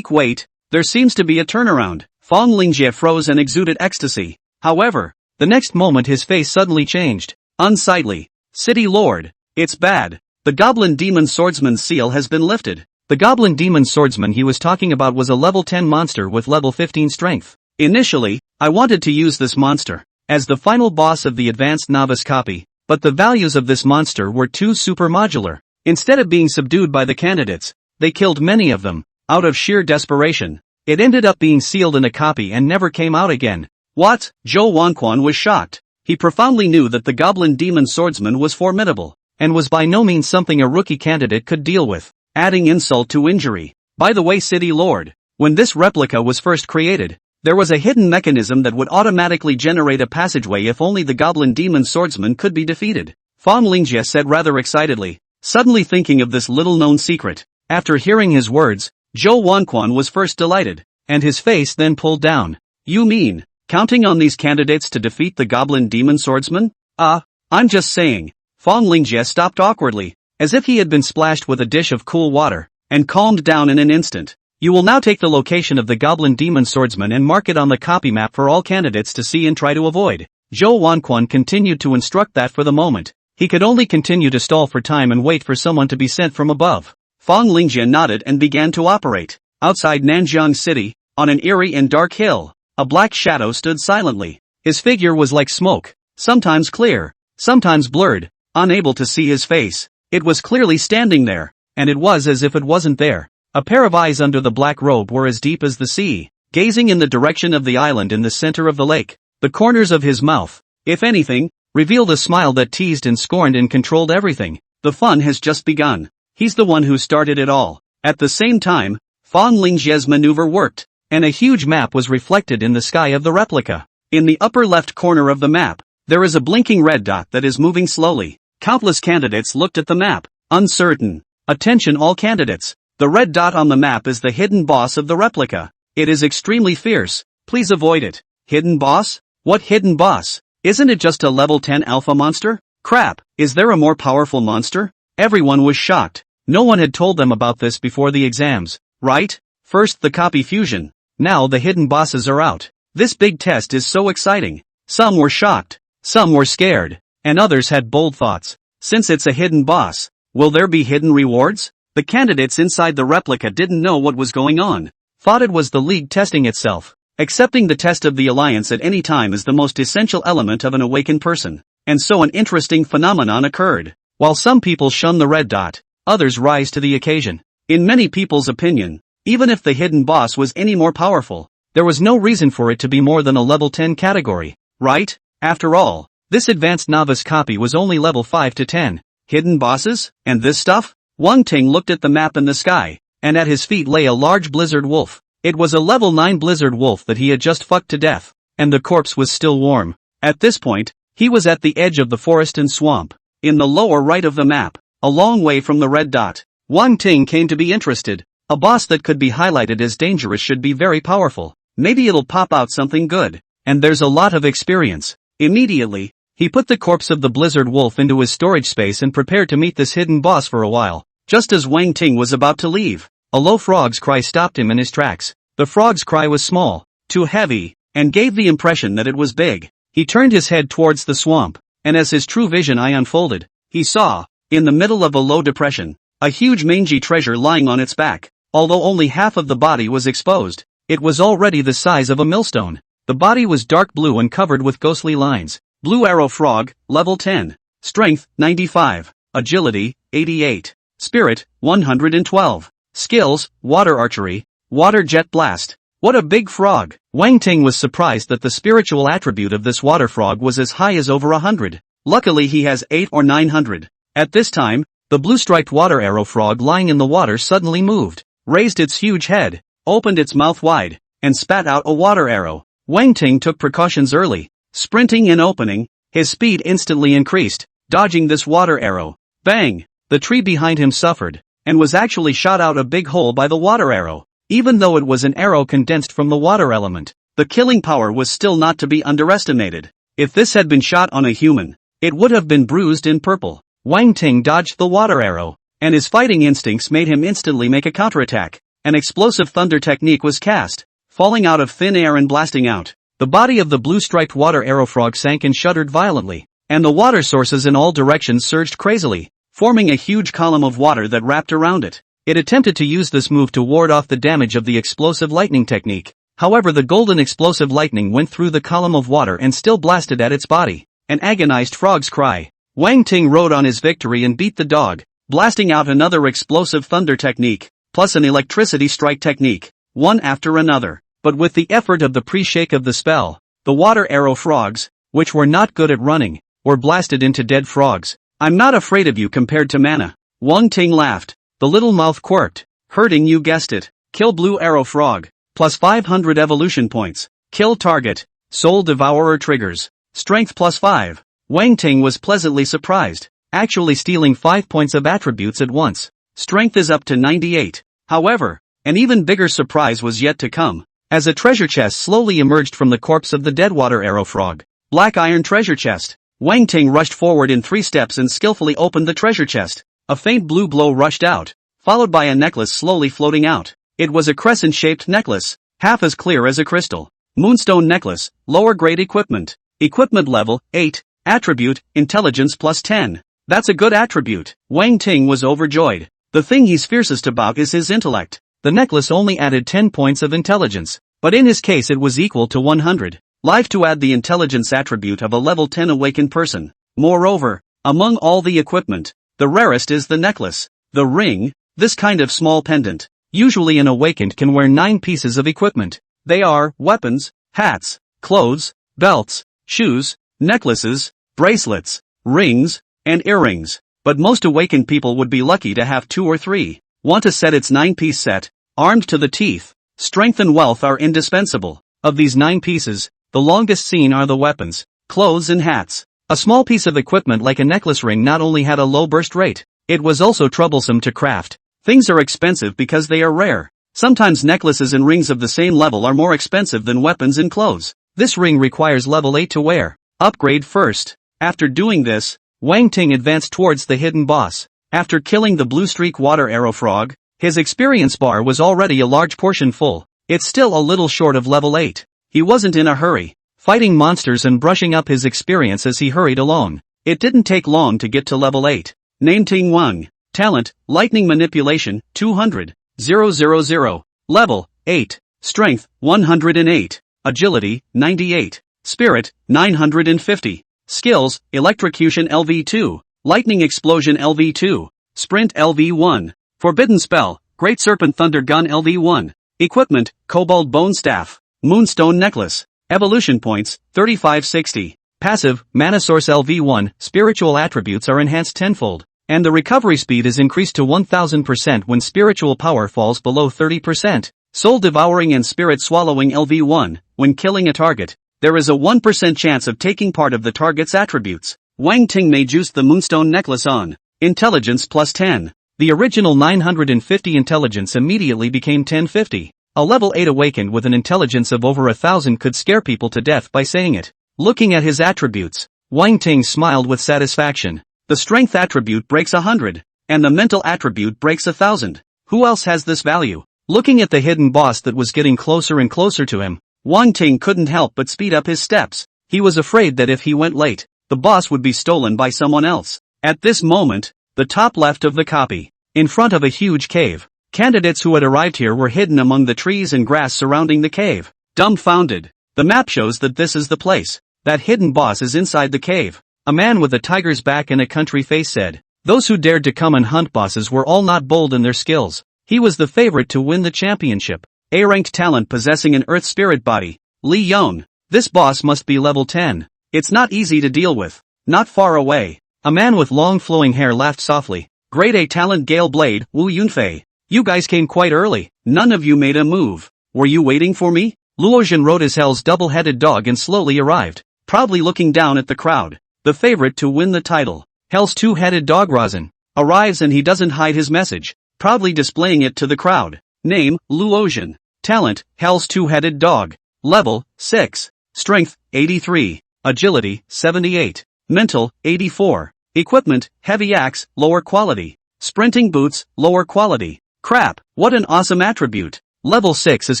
Wait, there seems to be a turnaround. Fan Lingjie froze and exuded ecstasy. However, the next moment his face suddenly changed. Unsightly. City Lord, it's bad. The Goblin Demon Swordsman's seal has been lifted. The Goblin Demon Swordsman he was talking about was a level 10 monster with level 15 strength. Initially, I wanted to use this monster as the final boss of the advanced novice copy, but the values of this monster were too super modular. Instead of being subdued by the candidates, they killed many of them, out of sheer desperation. It ended up being sealed in a copy and never came out again. What? Zhou Wanquan was shocked. He profoundly knew that the Goblin Demon Swordsman was formidable, and was by no means something a rookie candidate could deal with. Adding insult to injury. By the way, City Lord, when this replica was first created, there was a hidden mechanism that would automatically generate a passageway if only the Goblin Demon Swordsman could be defeated. Fan Lingjie said rather excitedly, suddenly thinking of this little-known secret. After hearing his words, Zhou Wanquan was first delighted, and his face then pulled down. You mean, counting on these candidates to defeat the Goblin Demon Swordsman? I'm just saying. Fan Lingjie stopped awkwardly, as if he had been splashed with a dish of cool water, and calmed down in an instant. You will now take the location of the Goblin Demon Swordsman and mark it on the copy map for all candidates to see and try to avoid. Zhou Wanquan continued to instruct that for the moment, he could only continue to stall for time and wait for someone to be sent from above. Fan Lingjie nodded and began to operate. Outside Nanjiang City, on an eerie and dark hill, a black shadow stood silently. His figure was like smoke, sometimes clear, sometimes blurred, unable to see his face. It was clearly standing there, and it was as if it wasn't there. A pair of eyes under the black robe were as deep as the sea, gazing in the direction of the island in the center of the lake. The corners of his mouth, if anything, revealed a smile that teased and scorned and controlled everything. The fun has just begun. He's the one who started it all. At the same time, Fan Lingjie's maneuver worked, and a huge map was reflected in the sky of the replica. In the upper left corner of the map, there is a blinking red dot that is moving slowly. Countless candidates looked at the map, uncertain. Attention all candidates. The red dot on the map is the hidden boss of the replica. It is extremely fierce. Please avoid it. Hidden boss? What hidden boss? Isn't it just a level 10 alpha monster? Crap, is there a more powerful monster? Everyone was shocked. No one had told them about this before the exams, right? First the copy fusion. Now the hidden bosses are out. This big test is so exciting. Some were shocked. Some were scared. And others had bold thoughts. Since it's a hidden boss, will there be hidden rewards? The candidates inside the replica didn't know what was going on. Thought it was the League testing itself. Accepting the test of the Alliance at any time is the most essential element of an awakened person. And so an interesting phenomenon occurred. While some people shun the red dot, others rise to the occasion. In many people's opinion, even if the hidden boss was any more powerful, there was no reason for it to be more than a level 10 category, right? After all, this advanced novice copy was only level 5 to 10. Hidden bosses? And this stuff? Wang Ting looked at the map in the sky, and at his feet lay a large blizzard wolf. It was a level 9 blizzard wolf that he had just fucked to death, and the corpse was still warm. At this point, he was at the edge of the forest and swamp, in the lower right of the map, a long way from the red dot. Wang Ting came to be interested. A boss that could be highlighted as dangerous should be very powerful. Maybe it'll pop out something good, and there's a lot of experience. Immediately, he put the corpse of the blizzard wolf into his storage space and prepared to meet this hidden boss for a while. Just as Wang Ting was about to leave, a low frog's cry stopped him in his tracks. The frog's cry was small, too heavy, and gave the impression that it was big. He turned his head towards the swamp, and as his true vision eye unfolded, he saw, in the middle of a low depression, a huge mangy treasure lying on its back. Although only half of the body was exposed, it was already the size of a millstone. The body was dark blue and covered with ghostly lines. Blue arrow frog, level 10. Strength, 95. Agility, 88. Spirit, 112. Skills, water archery, water jet blast. What a big frog! Wang Ting was surprised that the spiritual attribute of this water frog was as high as over 100. Luckily he has 8 or 900. At this time, the blue-striped water arrow frog lying in the water suddenly moved, raised its huge head, opened its mouth wide, and spat out a water arrow. Wang Ting took precautions early. Sprinting and opening, his speed instantly increased, dodging this water arrow. Bang! The tree behind him suffered, and was actually shot out a big hole by the water arrow. Even though it was an arrow condensed from the water element, the killing power was still not to be underestimated. If this had been shot on a human, it would have been bruised in purple. Wang Ting dodged the water arrow, and his fighting instincts made him instantly make a counterattack. An explosive thunder technique was cast, falling out of thin air and blasting out. The body of the blue-striped water arrow frog sank and shuddered violently, and the water sources in all directions surged crazily, forming a huge column of water that wrapped around it. It attempted to use this move to ward off the damage of the explosive lightning technique. However, the golden explosive lightning went through the column of water and still blasted at its body. An agonized frog's cry. Wang Ting rode on his victory and beat the dog, blasting out another explosive thunder technique, plus an electricity strike technique, one after another. But with the effort of the pre-shake of the spell, the water arrow frogs, which were not good at running, were blasted into dead frogs. I'm not afraid of you compared to mana. Wang Ting laughed. The little mouth quirked. Hurting, you guessed it. Kill blue arrow frog. Plus 500 evolution points. Kill target. Soul devourer triggers. Strength plus 5. Wang Ting was pleasantly surprised, actually stealing 5 points of attributes at once. Strength is up to 98. However, an even bigger surprise was yet to come, as a treasure chest slowly emerged from the corpse of the dead water arrow frog. Black iron treasure chest. Wang Ting rushed forward in 3 steps and skillfully opened the treasure chest. A faint blue glow rushed out, followed by a necklace slowly floating out. It was a crescent-shaped necklace, half as clear as a crystal. Moonstone necklace, lower grade equipment. Equipment level, 8. Attribute, intelligence plus 10. That's a good attribute. Wang Ting was overjoyed. The thing he's fiercest about is his intellect. The necklace only added 10 points of intelligence, but in his case it was equal to 100. Life to add the intelligence attribute of a level 10 awakened person. Moreover, among all the equipment, the rarest is the necklace. The ring, this kind of small pendant, usually an awakened can wear 9 pieces of equipment. They are weapons, hats, clothes, belts, shoes, necklaces, bracelets, rings, and earrings. But most awakened people would be lucky to have 2 or 3. Want a set? Its 9-piece set, armed to the teeth. Strength and wealth are indispensable. Of these 9 pieces, the longest seen are the weapons, clothes and hats. A small piece of equipment like a necklace ring not only had a low burst rate, it was also troublesome to craft. Things are expensive because they are rare. Sometimes necklaces and rings of the same level are more expensive than weapons and clothes. This ring requires level 8 to wear. Upgrade first. After doing this, Wang Ting advanced towards the hidden boss. After killing the blue streak water arrow frog, his experience bar was already a large portion full. It's still a little short of level 8. He wasn't in a hurry, fighting monsters and brushing up his experience as he hurried along. It didn't take long to get to level 8. Name Ting Wang. Talent, Lightning Manipulation, 200. 000. Level, 8. Strength, 108. Agility, 98. Spirit, 950. Skills, Electrocution LV2. Lightning Explosion LV2. Sprint LV1. Forbidden Spell, Great Serpent Thunder Gun LV1. Equipment, Cobalt Bone Staff. Moonstone Necklace. Evolution Points, 3560. Passive, Mana Source LV1, Spiritual Attributes are enhanced tenfold, and the recovery speed is increased to 1000% when spiritual power falls below 30%. Soul Devouring and Spirit Swallowing LV1, when killing a target, there is a 1% chance of taking part of the target's attributes. Wang Ting may juice the Moonstone Necklace on. Intelligence plus 10. The original 950 intelligence immediately became 1050. A level 8 awakened with an intelligence of over 1000 could scare people to death by saying it. Looking at his attributes, Wang Ting smiled with satisfaction. The strength attribute breaks 100, and the mental attribute breaks 1000. Who else has this value? Looking at the hidden boss that was getting closer and closer to him, Wang Ting couldn't help but speed up his steps. He was afraid that if he went late, the boss would be stolen by someone else. At this moment, the top left of the copy, in front of a huge cave, candidates who had arrived here were hidden among the trees and grass surrounding the cave. Dumbfounded, the map shows that this is the place. That hidden boss is inside the cave. A man with a tiger's back and a country face said. Those who dared to come and hunt bosses were all not bold in their skills. He was the favorite to win the championship. A-ranked talent possessing an earth spirit body. Li Yong. This boss must be level 10. It's not easy to deal with. Not far away. A man with long flowing hair laughed softly. Grade A talent Gale Blade, Wu Yunfei. You guys came quite early. None of you made a move. Were you waiting for me? Luozhen rode his Hell's double-headed dog and slowly arrived, proudly looking down at the crowd. The favorite to win the title. Hell's two-headed dog Razin arrives and he doesn't hide his message, proudly displaying it to the crowd. Name, Luozhen. Talent, Hell's two-headed dog. Level, 6. Strength, 83. Agility, 78. Mental, 84. Equipment, Heavy Axe, lower quality. Sprinting Boots, lower quality. Crap, what an awesome attribute. Level 6 is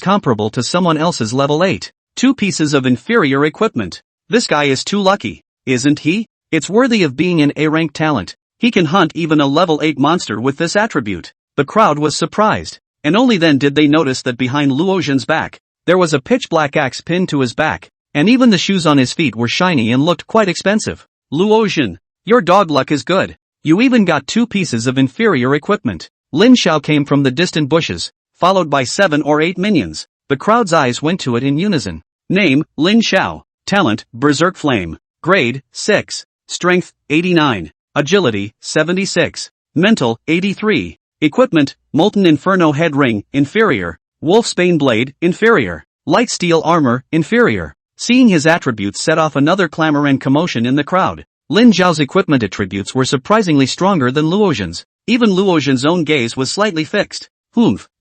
comparable to someone else's level 8. 2 pieces of inferior equipment. This guy is too lucky, isn't he? It's worthy of being an A-rank talent. He can hunt even a level 8 monster with this attribute. The crowd was surprised, and only then did they notice that behind Luozhen's back, there was a pitch-black axe pinned to his back, and even the shoes on his feet were shiny and looked quite expensive. Luozhen, your dog luck is good. You even got 2 pieces of inferior equipment. Lin Xiao came from the distant bushes, followed by 7 or 8 minions. The crowd's eyes went to it in unison. Name, Lin Xiao. Talent, Berserk Flame. Grade, 6. Strength, 89. Agility, 76. Mental, 83. Equipment, Molten Inferno Head Ring, inferior. Wolfsbane Blade, inferior. Light Steel Armor, inferior. Seeing his attributes set off another clamor and commotion in the crowd. Lin Xiao's equipment attributes were surprisingly stronger than Luozhen's. Even Luozhen's own gaze was slightly fixed.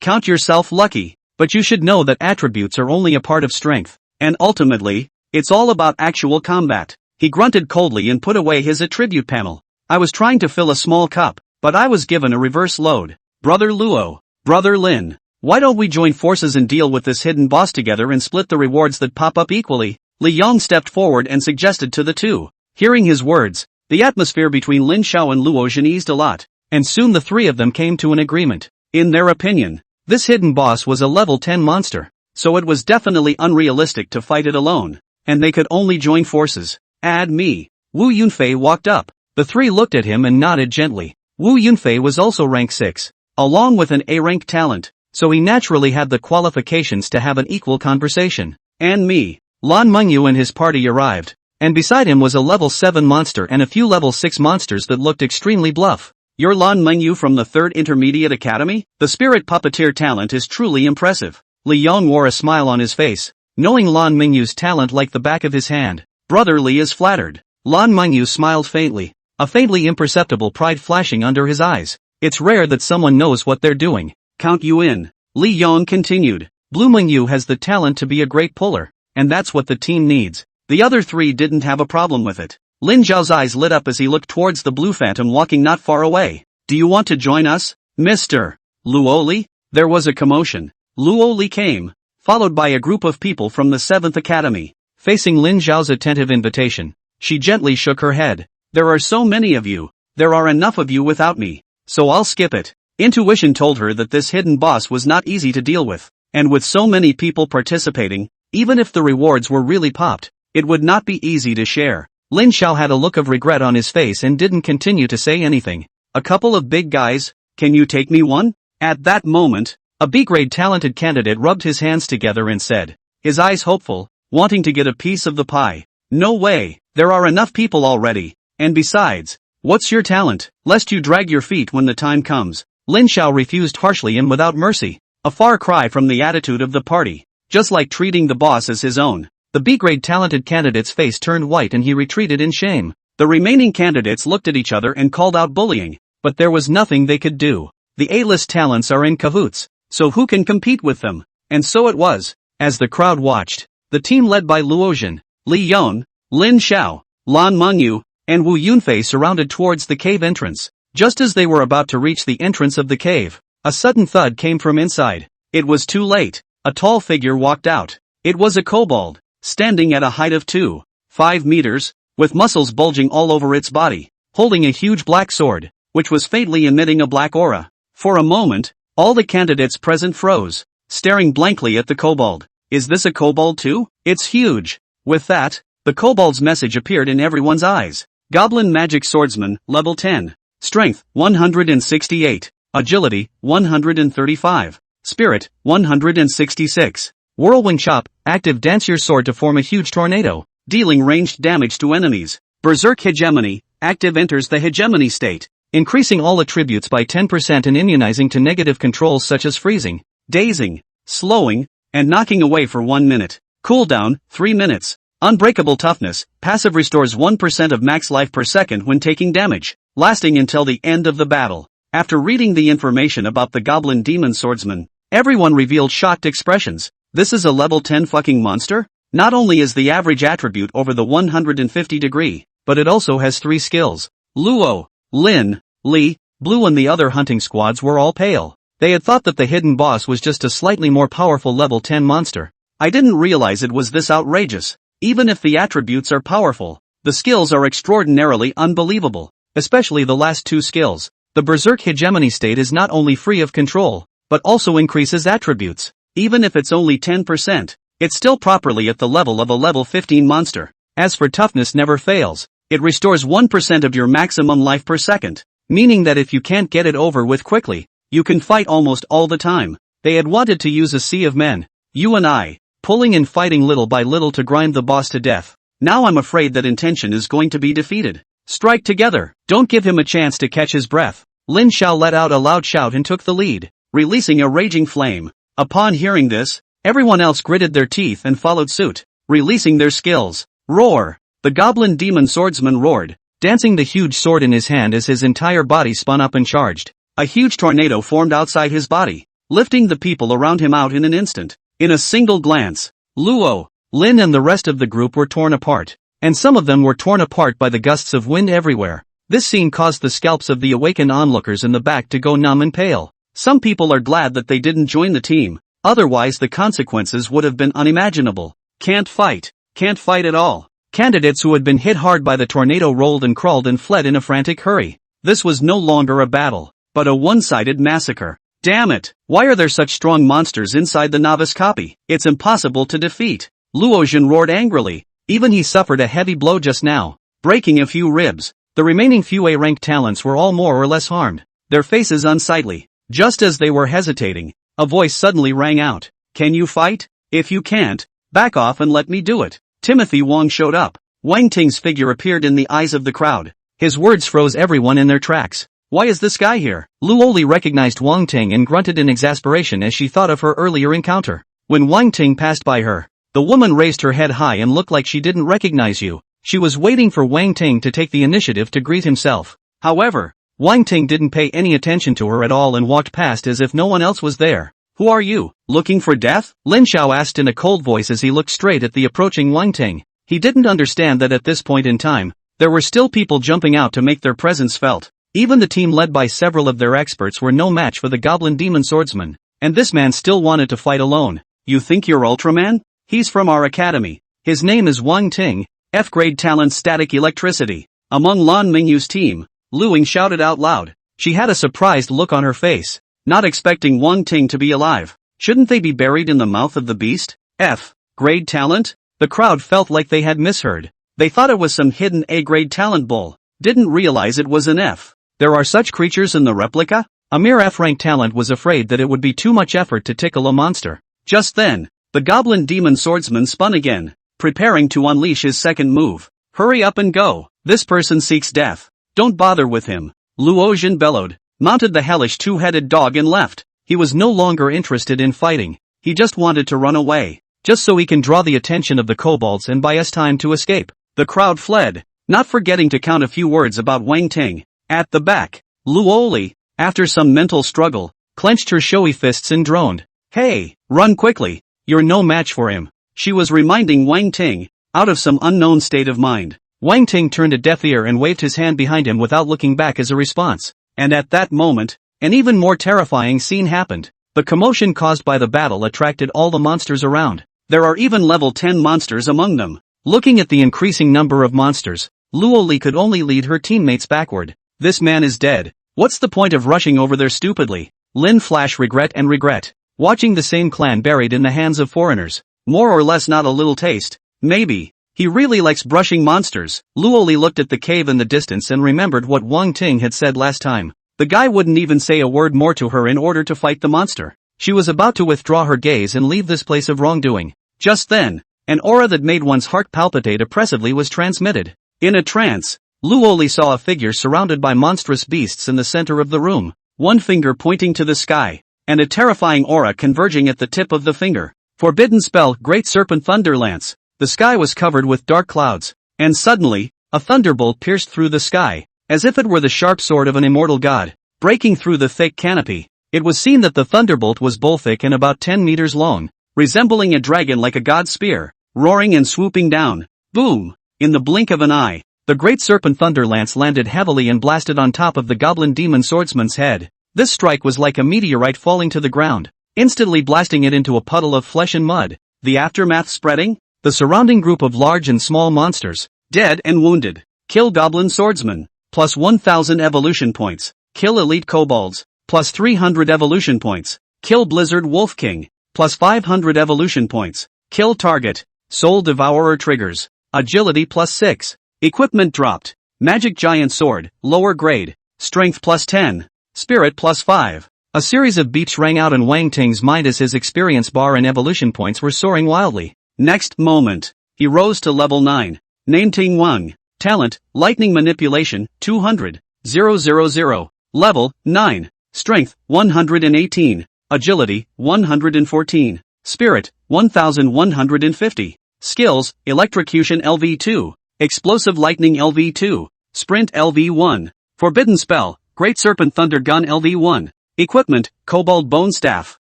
Count yourself lucky. But you should know that attributes are only a part of strength. And ultimately, it's all about actual combat. He grunted coldly and put away his attribute panel. I was trying to fill a small cup, but I was given a reverse load. Brother Luo, Brother Lin, why don't we join forces and deal with this hidden boss together and split the rewards that pop up equally? Li Yong stepped forward and suggested to the two. Hearing his words, the atmosphere between Lin Xiao and Luozhen eased a lot, and soon the three of them came to an agreement. In their opinion, this hidden boss was a level 10 monster, so it was definitely unrealistic to fight it alone, and they could only join forces. Add me. Wu Yunfei walked up. The three looked at him and nodded gently. Wu Yunfei was also rank 6, along with an A-rank talent, so he naturally had the qualifications to have an equal conversation. And me. Lan Mengyu and his party arrived, and beside him was a level 7 monster and a few level 6 monsters that looked extremely bluff. You're Lan Mengyu from the 3rd Intermediate Academy? The spirit puppeteer talent is truly impressive. Li Yong wore a smile on his face, knowing Lan Mengyu's talent like the back of his hand. Brother Li is flattered. Lan Mengyu smiled faintly, a faintly imperceptible pride flashing under his eyes. It's rare that someone knows what they're doing. Count you in. Li Yong continued. Blue Mengyu has the talent to be a great puller, and that's what the team needs. The other three didn't have a problem with it. Lin Zhao's eyes lit up as he looked towards the blue phantom walking not far away. Do you want to join us, Mr. Luoli? There was a commotion. Luoli came, followed by a group of people from the 7th Academy. Facing Lin Zhao's attentive invitation, she gently shook her head. There are so many of you. There are enough of you without me. so I'll skip it. Intuition told her that this hidden boss was not easy to deal with, and with so many people participating, even if the rewards were really popped, it would not be easy to share. Lin Xiao had a look of regret on his face and didn't continue to say anything. A couple of big guys, can you take me one? At that moment, a B-grade talented candidate rubbed his hands together and said, his eyes hopeful, wanting to get a piece of the pie. No way, there are enough people already, and besides, what's your talent, lest you drag your feet when the time comes. Lin Xiao refused harshly and without mercy, a far cry from the attitude of the party, just like treating the boss as his own. The B-grade talented candidate's face turned white and he retreated in shame. The remaining candidates looked at each other and called out bullying, but there was nothing they could do. The A-list talents are in cahoots, so who can compete with them? And so it was. As the crowd watched, the team led by Luo Jin, Li Yon, Lin Xiao, Lan Mengyu, and Wu Yunfei surrounded towards the cave entrance. Just as they were about to reach the entrance of the cave, a sudden thud came from inside. It was too late. A tall figure walked out. It was a kobold, standing at a height of 2.5 meters, with muscles bulging all over its body, holding a huge black sword, which was faintly emitting a black aura. For a moment, all the candidates present froze, staring blankly at the kobold. Is this a kobold too? It's huge. With that, the kobold's message appeared in everyone's eyes. Goblin Magic Swordsman, level 10. Strength, 168. Agility, 135. Spirit, 166. Whirlwind Chop, active dance your sword to form a huge tornado, dealing ranged damage to enemies. Berserk Hegemony, active enters the hegemony state, increasing all attributes by 10% and immunizing to negative controls such as freezing, dazing, slowing, and knocking away for 1 minute. Cooldown, 3 minutes. Unbreakable Toughness, passive restores 1% of max life per second when taking damage, lasting until the end of the battle. After reading the information about the Goblin Demon Swordsman, everyone revealed shocked expressions. This is a level 10 fucking monster? Not only is the average attribute over the 150 degree, but it also has 3 skills. Luo, Lin, Li, Blue and the other hunting squads were all pale. They had thought that the hidden boss was just a slightly more powerful level 10 monster. I didn't realize it was this outrageous. Even if the attributes are powerful, the skills are extraordinarily unbelievable, especially the last 2 skills. The Berserk Hegemony state is not only free of control, but also increases attributes. Even if it's only 10%, it's still properly at the level of a level 15 monster. As for toughness never fails, it restores 1% of your maximum life per second, meaning that if you can't get it over with quickly, you can fight almost all the time. They had wanted to use a sea of men, you and I, pulling and fighting little by little to grind the boss to death. Now I'm afraid that intention is going to be defeated. Strike together, don't give him a chance to catch his breath. Lin Xiao let out a loud shout and took the lead, releasing a raging flame. Upon hearing this, everyone else gritted their teeth and followed suit, releasing their skills. Roar! The Goblin Demon Swordsman roared, dancing the huge sword in his hand as his entire body spun up and charged. A huge tornado formed outside his body, lifting the people around him out in an instant. In a single glance, Luo, Lin and the rest of the group were torn apart, and some of them were torn apart by the gusts of wind everywhere. This scene caused the scalps of the awakened onlookers in the back to go numb and pale. Some people are glad that they didn't join the team, otherwise the consequences would have been unimaginable. Can't fight at all. Candidates who had been hit hard by the tornado rolled and crawled and fled in a frantic hurry. This was no longer a battle, but a one-sided massacre. Damn it, why are there such strong monsters inside the novice copy? It's impossible to defeat. Luo Jin roared angrily. Even he suffered a heavy blow just now, breaking a few ribs. The remaining few A-rank talents were all more or less harmed, their faces unsightly. Just as they were hesitating, a voice suddenly rang out. Can you fight? If you can't, back off and let me do it. Timothy Wong showed up. Wang Ting's figure appeared in the eyes of the crowd. His words froze everyone in their tracks. Why is this guy here? Luo Li recognized Wang Ting and grunted in exasperation as she thought of her earlier encounter. When Wang Ting passed by her, the woman raised her head high and looked like she didn't recognize you. She was waiting for Wang Ting to take the initiative to greet himself. However, Wang Ting didn't pay any attention to her at all and walked past as if no one else was there. Who are you? Looking for death? Lin Xiao asked in a cold voice as he looked straight at the approaching Wang Ting. He didn't understand that at this point in time, there were still people jumping out to make their presence felt. Even the team led by several of their experts were no match for the Goblin Demon Swordsman. And this man still wanted to fight alone. You think you're Ultraman? He's from our academy. His name is Wang Ting, F-grade talent static electricity. Among Lan Mingyu's team, Lu Ying shouted out loud. She had a surprised look on her face, not expecting Wang Ting to be alive. Shouldn't they be buried in the mouth of the beast? F. Grade talent? The crowd felt like they had misheard. They thought it was some hidden A-grade talent bull. Didn't realize it was an F. There are such creatures in the replica? A mere F-rank talent was afraid that it would be too much effort to tickle a monster. Just then, the goblin demon swordsman spun again, preparing to unleash his second move. Hurry up and go. This person seeks death. Don't bother with him. Luojian bellowed, mounted the hellish two-headed dog and left. He was no longer interested in fighting. He just wanted to run away, just so he can draw the attention of the kobolds and buy us time to escape. The crowd fled, not forgetting to count a few words about Wang Ting. At the back, Luoli, after some mental struggle, clenched her showy fists and droned. Hey, run quickly. You're no match for him. She was reminding Wang Ting, out of some unknown state of mind. Wang Ting turned a deaf ear and waved his hand behind him without looking back as a response. And at that moment, an even more terrifying scene happened. The commotion caused by the battle attracted all the monsters around. There are even level 10 monsters among them. Looking at the increasing number of monsters, Luoli could only lead her teammates backward. This man is dead. What's the point of rushing over there stupidly? Lin flashed regret and regret, watching the same clan buried in the hands of foreigners. More or less not a little taste. Maybe. He really likes brushing monsters. Luoli looked at the cave in the distance and remembered what Wang Ting had said last time. The guy wouldn't even say a word more to her in order to fight the monster. She was about to withdraw her gaze and leave this place of wrongdoing. Just then, an aura that made one's heart palpitate oppressively was transmitted. In a trance, Luoli saw a figure surrounded by monstrous beasts in the center of the room, one finger pointing to the sky, and a terrifying aura converging at the tip of the finger. Forbidden spell, Great Serpent Thunderlance. The sky was covered with dark clouds, and suddenly, a thunderbolt pierced through the sky, as if it were the sharp sword of an immortal god, breaking through the thick canopy. It was seen that the thunderbolt was bull-thick and about 10 meters long, resembling a dragon like a god's spear, roaring and swooping down. Boom! In the blink of an eye, the Great Serpent Thunderlance landed heavily and blasted on top of the goblin demon swordsman's head. This strike was like a meteorite falling to the ground, instantly blasting it into a puddle of flesh and mud. The aftermath spreading? The surrounding group of large and small monsters, dead and wounded. Kill Goblin Swordsman, plus 1000 evolution points. Kill Elite Kobolds, plus 300 evolution points. Kill Blizzard Wolf King, plus 500 evolution points. Kill Target, Soul Devourer triggers, Agility plus 6. Equipment dropped, Magic Giant Sword, lower grade, Strength plus 10, Spirit plus 5. A series of beeps rang out in Wang Ting's mind as his experience bar and evolution points were soaring wildly. Next moment, he rose to level 9. Name Ting Wang. Talent, Lightning Manipulation, 200. 000. Level, 9. Strength, 118. Agility, 114. Spirit, 1150. Skills, Electrocution LV2. Explosive Lightning LV2. Sprint LV1. Forbidden Spell, Great Serpent Thunder Gun LV1. Equipment, Kobold Bone Staff.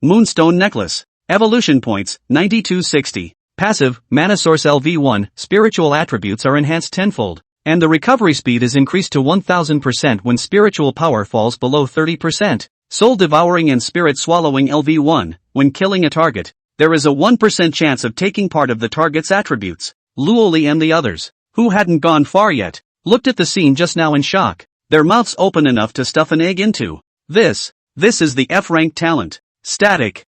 Moonstone Necklace. Evolution Points, 9260. Passive, Mana Source LV1, spiritual attributes are enhanced tenfold, and the recovery speed is increased to 1000% when spiritual power falls below 30%. Soul Devouring and Spirit Swallowing LV1, when killing a target, there is a 1% chance of taking part of the target's attributes. Luoli and the others, who hadn't gone far yet, looked at the scene just now in shock, their mouths open enough to stuff an egg into. This is the F-rank talent. Static?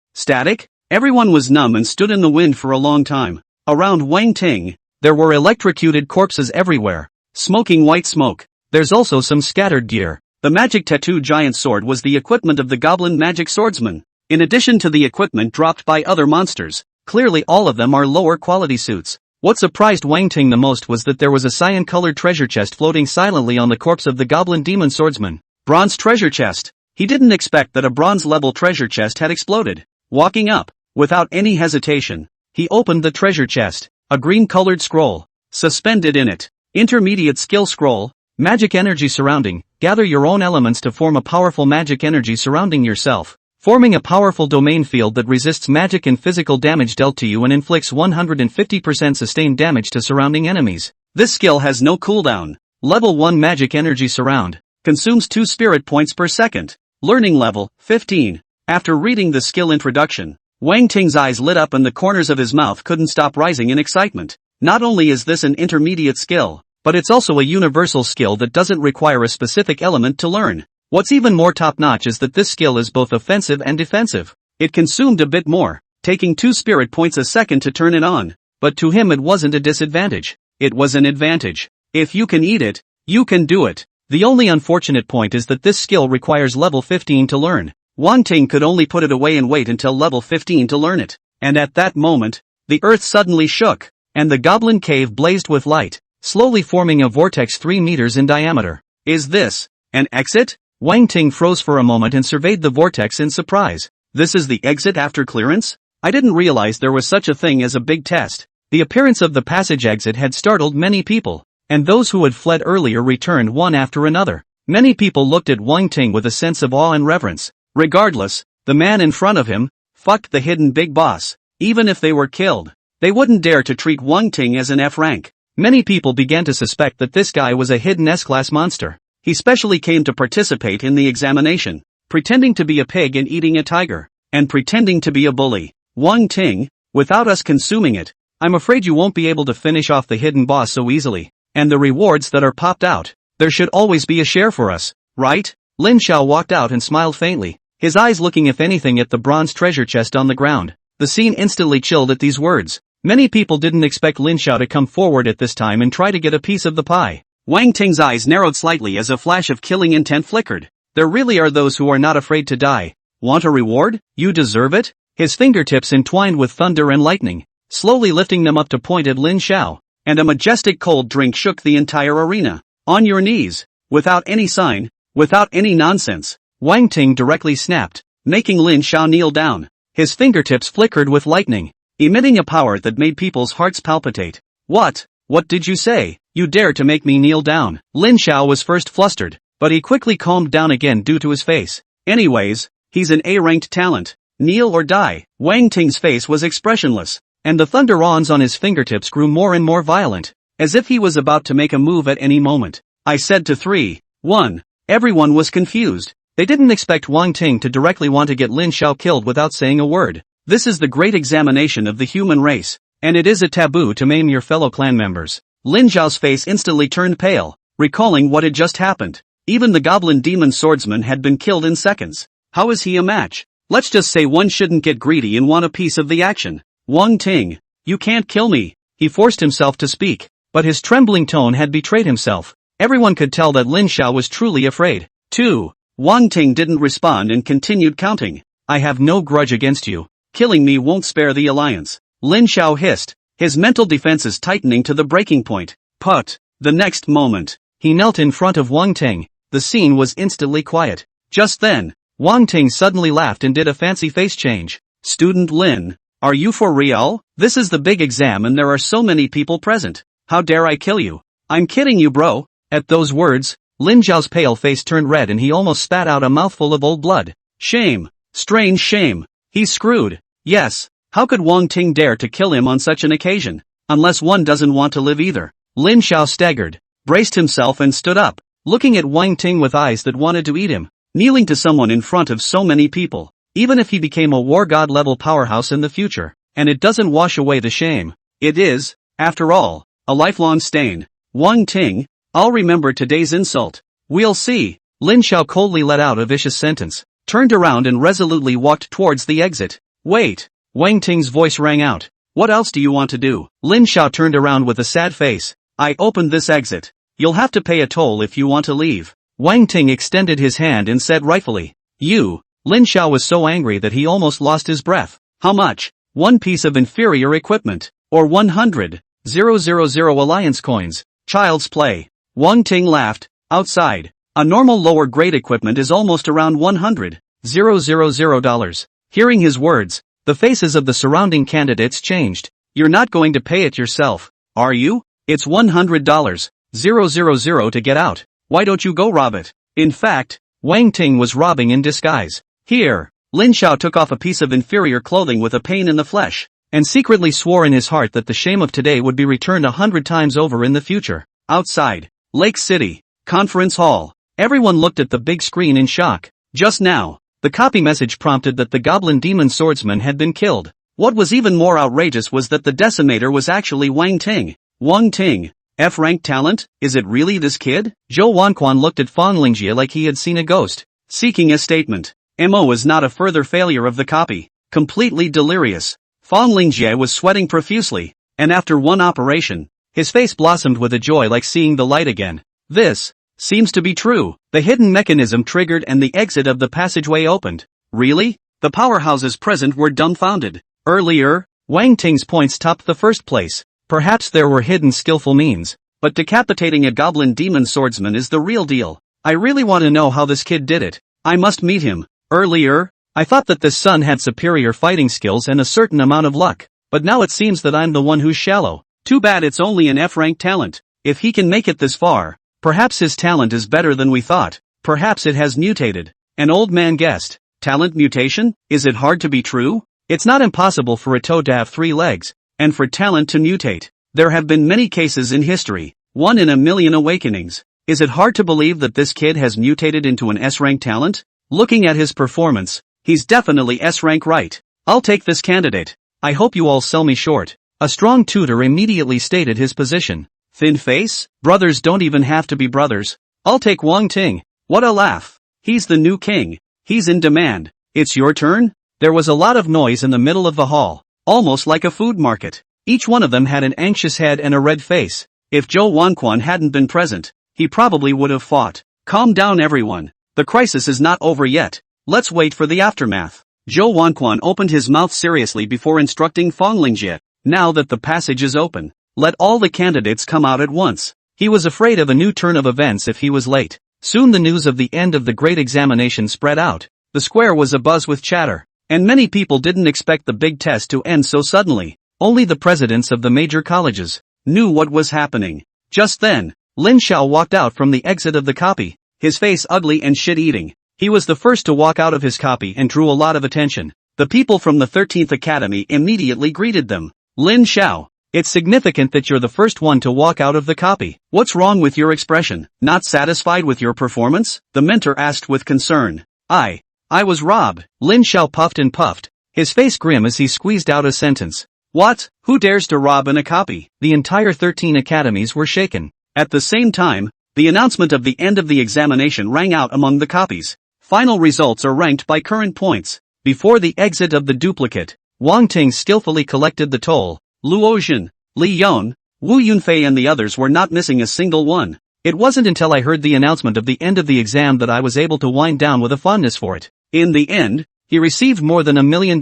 Everyone was numb and stood in the wind for a long time. Around Wang Ting, there were electrocuted corpses everywhere, smoking white smoke. There's also some scattered gear. The Magic Tattoo Giant Sword was the equipment of the Goblin Magic Swordsman. In addition to the equipment dropped by other monsters, clearly all of them are lower quality suits. What surprised Wang Ting the most was that there was a cyan-colored treasure chest floating silently on the corpse of the Goblin Demon Swordsman. Bronze treasure chest. He didn't expect that a bronze-level treasure chest had exploded. Walking up, without any hesitation, he opened the treasure chest. A green-colored scroll, suspended in it. Intermediate skill scroll, Magic Energy Surrounding. Gather your own elements to form a powerful magic energy surrounding yourself, forming a powerful domain field that resists magic and physical damage dealt to you and inflicts 150% sustained damage to surrounding enemies. This skill has no cooldown. Level 1 Magic Energy Surround. Consumes 2 spirit points per second. Learning level, 15. After reading the skill introduction, Wang Ting's eyes lit up and the corners of his mouth couldn't stop rising in excitement. Not only is this an intermediate skill, but it's also a universal skill that doesn't require a specific element to learn. What's even more top-notch is that this skill is both offensive and defensive. It consumed a bit more, taking 2 spirit points a second to turn it on, but to him it wasn't a disadvantage. It was an advantage. If you can eat it, you can do it. The only unfortunate point is that this skill requires level 15 to learn. Wang Ting could only put it away and wait until level 15 to learn it. And at that moment, the earth suddenly shook, and the goblin cave blazed with light, slowly forming a vortex 3 meters in diameter. Is this an exit? Wang Ting froze for a moment and surveyed the vortex in surprise. This is the exit after clearance? I didn't realize there was such a thing as a big test. The appearance of the passage exit had startled many people, and those who had fled earlier returned one after another. Many people looked at Wang Ting with a sense of awe and reverence. Regardless, the man in front of him, fucked the hidden big boss. Even if they were killed, they wouldn't dare to treat Wang Ting as an F rank. Many people began to suspect that this guy was a hidden S-class monster. He specially came to participate in the examination, pretending to be a pig and eating a tiger, and pretending to be a bully. Wang Ting, without us consuming it, I'm afraid you won't be able to finish off the hidden boss so easily. And the rewards that are popped out, there should always be a share for us, right? Lin Xiao walked out and smiled faintly, his eyes looking if anything at the bronze treasure chest on the ground. The scene instantly chilled at these words. Many people didn't expect Lin Xiao to come forward at this time and try to get a piece of the pie. Wang Ting's eyes narrowed slightly as a flash of killing intent flickered. There really are those who are not afraid to die. Want a reward? You deserve it? His fingertips entwined with thunder and lightning, slowly lifting them up to point at Lin Xiao, and a majestic cold drink shook the entire arena. On your knees, without any sign, without any nonsense, Wang Ting directly snapped, making Lin Xiao kneel down. His fingertips flickered with lightning, emitting a power that made people's hearts palpitate. What did you say? You dare to make me kneel down? Lin Xiao was first flustered, but he quickly calmed down again due to his face. Anyways, he's an A-ranked talent. Kneel or die. Wang Ting's face was expressionless, and the thunder-ons on his fingertips grew more and more violent, as if he was about to make a move at any moment. I said to 3, 1. Everyone was confused. They didn't expect Wang Ting to directly want to get Lin Xiao killed without saying a word. This is the great examination of the human race, and it is a taboo to maim your fellow clan members. Lin Xiao's face instantly turned pale, recalling what had just happened. Even the goblin demon swordsman had been killed in seconds. How is he a match? Let's just say one shouldn't get greedy and want a piece of the action. Wang Ting, you can't kill me. He forced himself to speak, but his trembling tone had betrayed himself. Everyone could tell that Lin Xiao was truly afraid. 2. Wang Ting didn't respond and continued counting. I have no grudge against you. Killing me won't spare the alliance. Lin Xiao hissed, his mental defenses tightening to the breaking point. But, the next moment, he knelt in front of Wang Ting. The scene was instantly quiet. Just then, Wang Ting suddenly laughed and did a fancy face change. Student Lin, are you for real? This is the big exam and there are so many people present. How dare I kill you? I'm kidding you, bro. At those words, Lin Xiao's pale face turned red and he almost spat out a mouthful of old blood. Shame. Strange shame. He's screwed. Yes. How could Wang Ting dare to kill him on such an occasion? Unless one doesn't want to live either. Lin Xiao staggered, braced himself and stood up, looking at Wang Ting with eyes that wanted to eat him. Kneeling to someone in front of so many people, even if he became a war god level powerhouse in the future, and it doesn't wash away the shame. It is, after all, a lifelong stain. Wang Ting, I'll remember today's insult. We'll see. Lin Xiao coldly let out a vicious sentence, turned around and resolutely walked towards the exit. Wait. Wang Ting's voice rang out. What else do you want to do? Lin Xiao turned around with a sad face. I opened this exit. You'll have to pay a toll if you want to leave. Wang Ting extended his hand and said rightfully. You. Lin Xiao was so angry that he almost lost his breath. How much? 1 piece of inferior equipment. Or 100,000 alliance coins. Child's play. Wang Ting laughed. Outside, a normal lower grade equipment is almost around $100,000. Hearing his words, the faces of the surrounding candidates changed. You're not going to pay it yourself, are you? It's $100,000 to get out. Why don't you go rob it? In fact, Wang Ting was robbing in disguise. Here, Lin Xiao took off a piece of inferior clothing with a pain in the flesh, and secretly swore in his heart that the shame of today would be returned 100 times over in the future. Outside, Lake City, Conference Hall, everyone looked at the big screen in shock. Just now, the copy message prompted that the goblin demon swordsman had been killed. What was even more outrageous was that the decimator was actually Wang Ting. Wang Ting, F-rank talent? Is it really this kid? Zhou Wanquan looked at Fang Lingjie like he had seen a ghost, seeking a statement. Mo was not a further failure of the copy. Completely delirious. Fang Lingjie was sweating profusely, and after one operation, his face blossomed with a joy like seeing the light again. This seems to be true. The hidden mechanism triggered and the exit of the passageway opened. Really? The powerhouses present were dumbfounded. Earlier, Wang Ting's points topped the first place. Perhaps there were hidden skillful means, but decapitating a goblin demon swordsman is the real deal. I really want to know how this kid did it. I must meet him. Earlier, I thought that this son had superior fighting skills and a certain amount of luck, but now it seems that I'm the one who's shallow. Too bad it's only an F-rank talent. If he can make it this far, perhaps his talent is better than we thought. Perhaps it has mutated. An old man guessed. Talent mutation? Is it hard to be true? It's not impossible for a toad to have 3 legs, and for talent to mutate. There have been many cases in history, 1 in a million awakenings. Is it hard to believe that this kid has mutated into an S-rank talent? Looking at his performance, he's definitely S-rank right. I'll take this candidate. I hope you all sell me short. A strong tutor immediately stated his position. Thin face? Brothers don't even have to be brothers. I'll take Wang Ting. What a laugh. He's the new king. He's in demand. It's your turn? There was a lot of noise in the middle of the hall, almost like a food market. Each one of them had an anxious head and a red face. If Zhou Wanquan hadn't been present, he probably would have fought. Calm down everyone. The crisis is not over yet. Let's wait for the aftermath. Zhou Wanquan opened his mouth seriously before instructing Fang Lingjie. Now that the passage is open, let all the candidates come out at once. He was afraid of a new turn of events if he was late. Soon the news of the end of the great examination spread out. The square was abuzz with chatter, and many people didn't expect the big test to end so suddenly. Only the presidents of the major colleges knew what was happening. Just then, Lin Xiao walked out from the exit of the copy, his face ugly and shit-eating. He was the first to walk out of his copy and drew a lot of attention. The people from the 13th Academy immediately greeted them. Lin Xiao, it's significant that you're the first one to walk out of the copy. What's wrong with your expression? Not satisfied with your performance? The mentor asked with concern. I was robbed. Lin Xiao puffed and puffed, his face grim as he squeezed out a sentence. What? Who dares to rob in a copy? The entire 13 academies were shaken. At the same time, the announcement of the end of the examination rang out among the copies. Final results are ranked by current points. Before the exit of the duplicate, Wang Ting skillfully collected the toll. Luo Jin, Li Yon, Wu Yunfei and the others were not missing a single one. It wasn't until I heard the announcement of the end of the exam that I was able to wind down with a fondness for it. In the end, he received more than $1 million,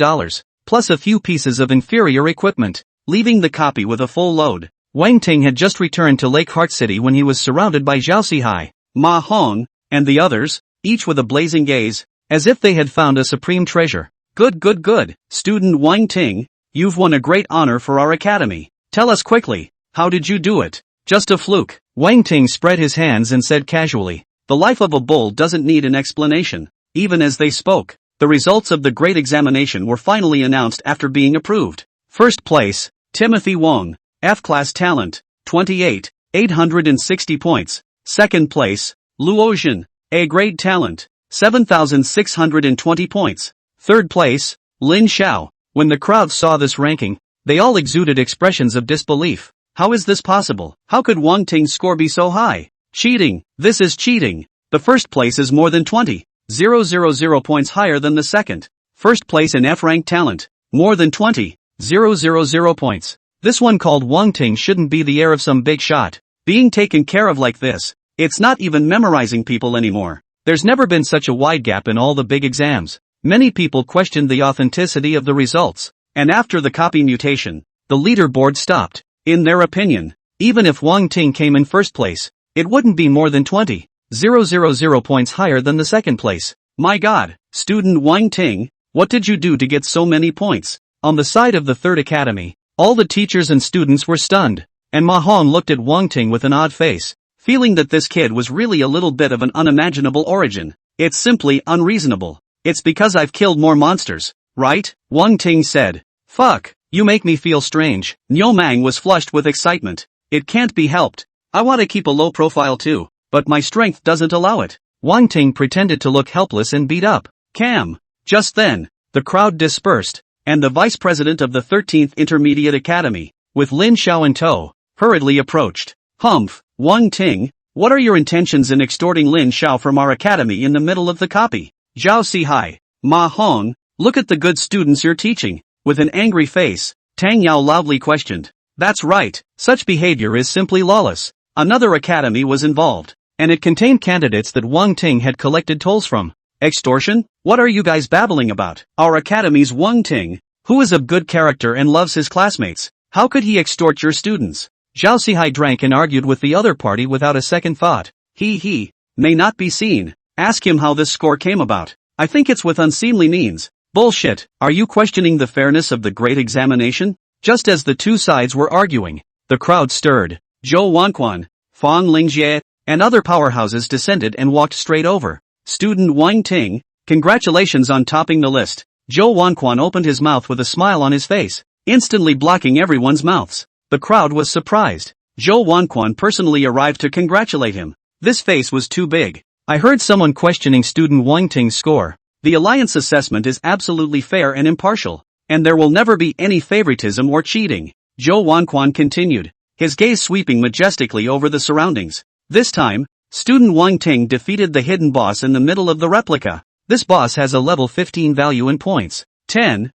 plus a few pieces of inferior equipment, leaving the copy with a full load. Wang Ting had just returned to Lake Heart City when he was surrounded by Zhao Sihai, Ma Hong, and the others, each with a blazing gaze, as if they had found a supreme treasure. Good. Student Wang Ting, you've won a great honor for our academy. Tell us quickly, how did you do it? Just a fluke. Wang Ting spread his hands and said casually. The life of a bull doesn't need an explanation. Even as they spoke, the results of the great examination were finally announced after being approved. First place, Timothy Wong, F-class talent, 28, 860 points. Second place, Luo Jin, A-grade talent, 7,620 points. Third place, Lin Xiao. When the crowd saw this ranking, they all exuded expressions of disbelief. How is this possible? How could Wang Ting's score be so high? Cheating. This is cheating. The first place is more than 20,000 points higher than the second. First place in F-rank talent, more than 20,000 points. This one called Wang Ting shouldn't be the heir of some big shot. Being taken care of like this, it's not even memorizing people anymore. There's never been such a wide gap in all the big exams. Many people questioned the authenticity of the results, and after the copy mutation, the leaderboard stopped. In their opinion, even if Wang Ting came in first place, it wouldn't be more than 20,000 points higher than the second place. My God, student Wang Ting, what did you do to get so many points? On the side of the third academy, all the teachers and students were stunned, and Ma Hong looked at Wang Ting with an odd face, feeling that this kid was really a little bit of an unimaginable origin. It's simply unreasonable. It's because I've killed more monsters, right? Wang Ting said. Fuck, you make me feel strange. Niu Mang was flushed with excitement. It can't be helped. I want to keep a low profile too, but my strength doesn't allow it. Wang Ting pretended to look helpless and beat up. Cam. Just then, the crowd dispersed, and the vice president of the 13th Intermediate Academy, with Lin Xiao in tow, hurriedly approached. Humph, Wang Ting, what are your intentions in extorting Lin Xiao from our academy in the middle of the copy? Zhao Sihai, Ma Hong, look at the good students you're teaching. With an angry face, Tang Yao loudly questioned. That's right, such behavior is simply lawless. Another academy was involved, and it contained candidates that Wang Ting had collected tolls from. Extortion? What are you guys babbling about? Our academy's Wang Ting, who is of good character and loves his classmates. How could he extort your students? Zhao Sihai drank and argued with the other party without a second thought. He may not be seen. Ask him how this score came about. I think it's with unseemly means. Bullshit, are you questioning the fairness of the great examination? Just as the two sides were arguing, the crowd stirred. Zhou Wanquan, Fang Lingjie, and other powerhouses descended and walked straight over. Student Wang Ting, congratulations on topping the list. Zhou Wanquan opened his mouth with a smile on his face, instantly blocking everyone's mouths. The crowd was surprised. Zhou Wanquan personally arrived to congratulate him. This face was too big. I heard someone questioning student Wang Ting's score. The alliance assessment is absolutely fair and impartial, and there will never be any favoritism or cheating. Zhou Wanquan continued, his gaze sweeping majestically over the surroundings. This time, student Wang Ting defeated the hidden boss in the middle of the replica. This boss has a level 15 value in points. 10,000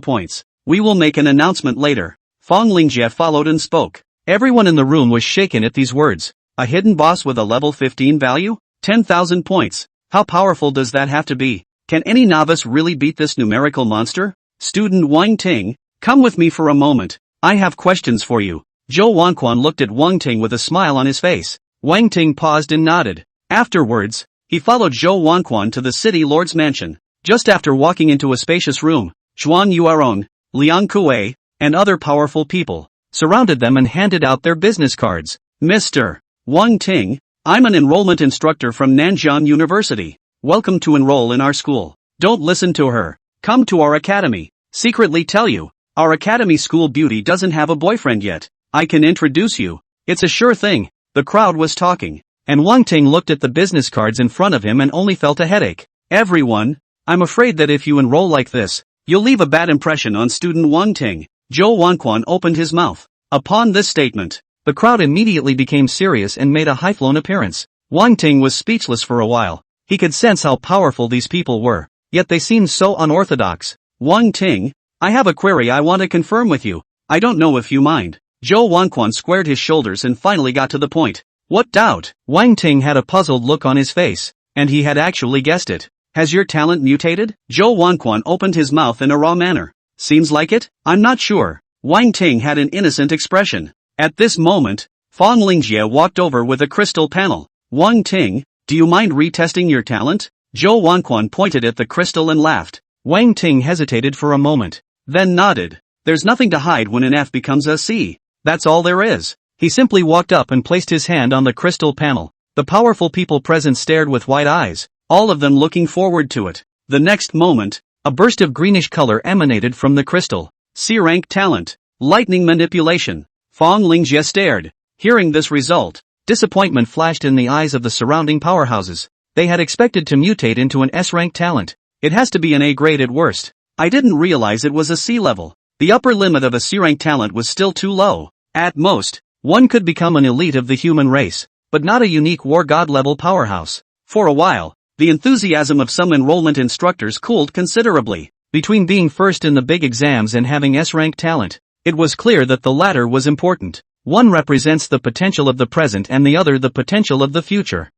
points. We will make an announcement later. Fang Lingjie followed and spoke. Everyone in the room was shaken at these words. A hidden boss with a level 15 value? 10,000 points. How powerful does that have to be? Can any novice really beat this numerical monster? Student Wang Ting, come with me for a moment. I have questions for you. Zhou Wanquan looked at Wang Ting with a smile on his face. Wang Ting paused and nodded. Afterwards, he followed Zhou Wanquan to the city lord's mansion. Just after walking into a spacious room, Zhuan Yuaron, Liang Kuei, and other powerful people surrounded them and handed out their business cards. Mr. Wang Ting, I'm an enrollment instructor from Nanjiang University. Welcome to enroll in our school. Don't listen to her. Come to our academy. Secretly tell you, our academy school beauty doesn't have a boyfriend yet. I can introduce you. It's a sure thing. The crowd was talking, and Wang Ting looked at the business cards in front of him and only felt a headache. Everyone, I'm afraid that if you enroll like this, you'll leave a bad impression on student Wang Ting. Zhou Wanquan opened his mouth. Upon this statement, the crowd immediately became serious and made a high-flown appearance. Wang Ting was speechless for a while. He could sense how powerful these people were, yet they seemed so unorthodox. Wang Ting, I have a query I want to confirm with you. I don't know if you mind. Zhou Wanquan squared his shoulders and finally got to the point. What doubt? Wang Ting had a puzzled look on his face, and he had actually guessed it. Has your talent mutated? Zhou Wanquan opened his mouth in a raw manner. Seems like it? I'm not sure. Wang Ting had an innocent expression. At this moment, Fang Lingjie walked over with a crystal panel. Wang Ting, do you mind retesting your talent? Zhou Wanquan pointed at the crystal and laughed. Wang Ting hesitated for a moment, then nodded. There's nothing to hide when an F becomes a C. That's all there is. He simply walked up and placed his hand on the crystal panel. The powerful people present stared with wide eyes, all of them looking forward to it. The next moment, a burst of greenish color emanated from the crystal. C-rank talent. Lightning manipulation. Fang Lingjie stared. Hearing this result, disappointment flashed in the eyes of the surrounding powerhouses. They had expected to mutate into an S-rank talent. It has to be an A grade at worst. I didn't realize it was a C level. The upper limit of a C-rank talent was still too low. At most, one could become an elite of the human race, but not a unique war god level powerhouse. For a while, the enthusiasm of some enrollment instructors cooled considerably. Between being first in the big exams and having S-rank talent, it was clear that the latter was important. One represents the potential of the present and the other the potential of the future.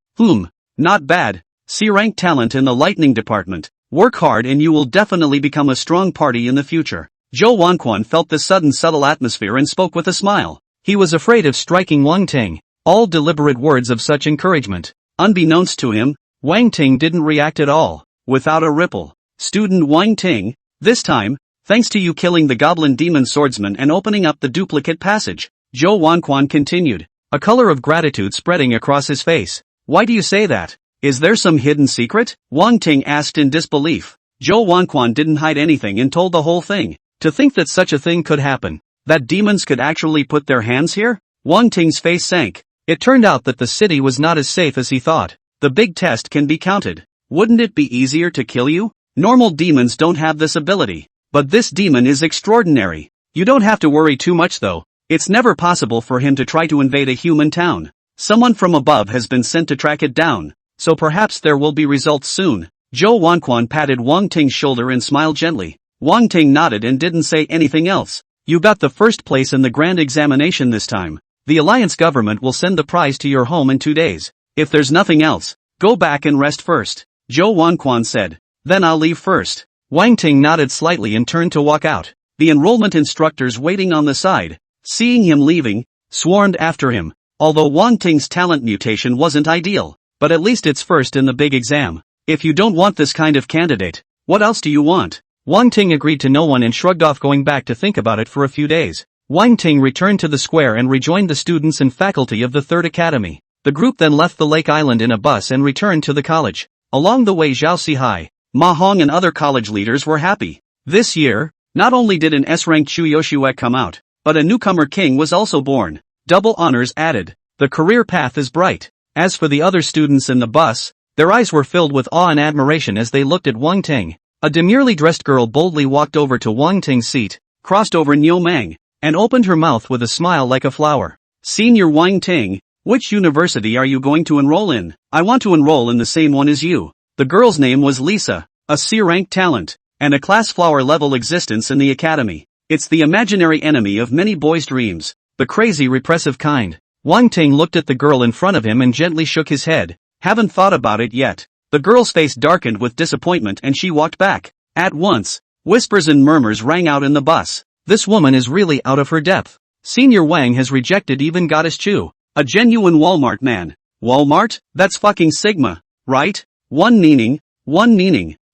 Not bad. C-rank talent in the lightning department. Work hard and you will definitely become a strong party in the future. Zhou Wanquan felt the sudden subtle atmosphere and spoke with a smile. He was afraid of striking Wang Ting. All deliberate words of such encouragement. Unbeknownst to him, Wang Ting didn't react at all. Without a ripple. Student Wang Ting, this time, thanks to you killing the goblin demon swordsman and opening up the duplicate passage, Zhou Wanquan continued, a color of gratitude spreading across his face. Why do you say that? Is there some hidden secret? Wang Ting asked in disbelief. Zhou Wanquan didn't hide anything and told the whole thing. To think that such a thing could happen, that demons could actually put their hands here? Wang Ting's face sank. It turned out that the city was not as safe as he thought. The big test can be counted. Wouldn't it be easier to kill you? Normal demons don't have this ability. But this demon is extraordinary. You don't have to worry too much though. It's never possible for him to try to invade a human town. Someone from above has been sent to track it down, so perhaps there will be results soon. Zhou Wanquan patted Wang Ting's shoulder and smiled gently. Wang Ting nodded and didn't say anything else. You got the first place in the grand examination this time. The alliance government will send the prize to your home in 2 days. If there's nothing else, go back and rest first, Zhou Wanquan said. Then I'll leave first. Wang Ting nodded slightly and turned to walk out. The enrollment instructors waiting on the side, seeing him leaving, swarmed after him. Although Wang Ting's talent mutation wasn't ideal, but at least it's first in the big exam. If you don't want this kind of candidate, what else do you want? Wang Ting agreed to no one and shrugged off, going back to think about it for a few days. Wang Ting returned to the square and rejoined the students and faculty of the Third Academy. The group then left the lake island in a bus and returned to the college. Along the way, Zhao Sihai, Ma Hong and other college leaders were happy. This year, not only did an S-ranked Chu Yoshue come out, but a newcomer king was also born. Double honors added. The career path is bright. As for the other students in the bus, their eyes were filled with awe and admiration as they looked at Wang Ting. A demurely dressed girl boldly walked over to Wang Ting's seat, crossed over Niu Mang, and opened her mouth with a smile like a flower. Senior Wang Ting, which university are you going to enroll in? I want to enroll in the same one as you. The girl's name was Lisa, a C-rank talent, and a class flower level existence in the academy. It's the imaginary enemy of many boys' dreams, the crazy repressive kind. Wang Ting looked at the girl in front of him and gently shook his head. Haven't thought about it yet. The girl's face darkened with disappointment and she walked back. At once, whispers and murmurs rang out in the bus. This woman is really out of her depth. Senior Wang has rejected even Goddess Chu, a genuine Walmart man. Walmart? That's fucking Sigma, right? One meaning.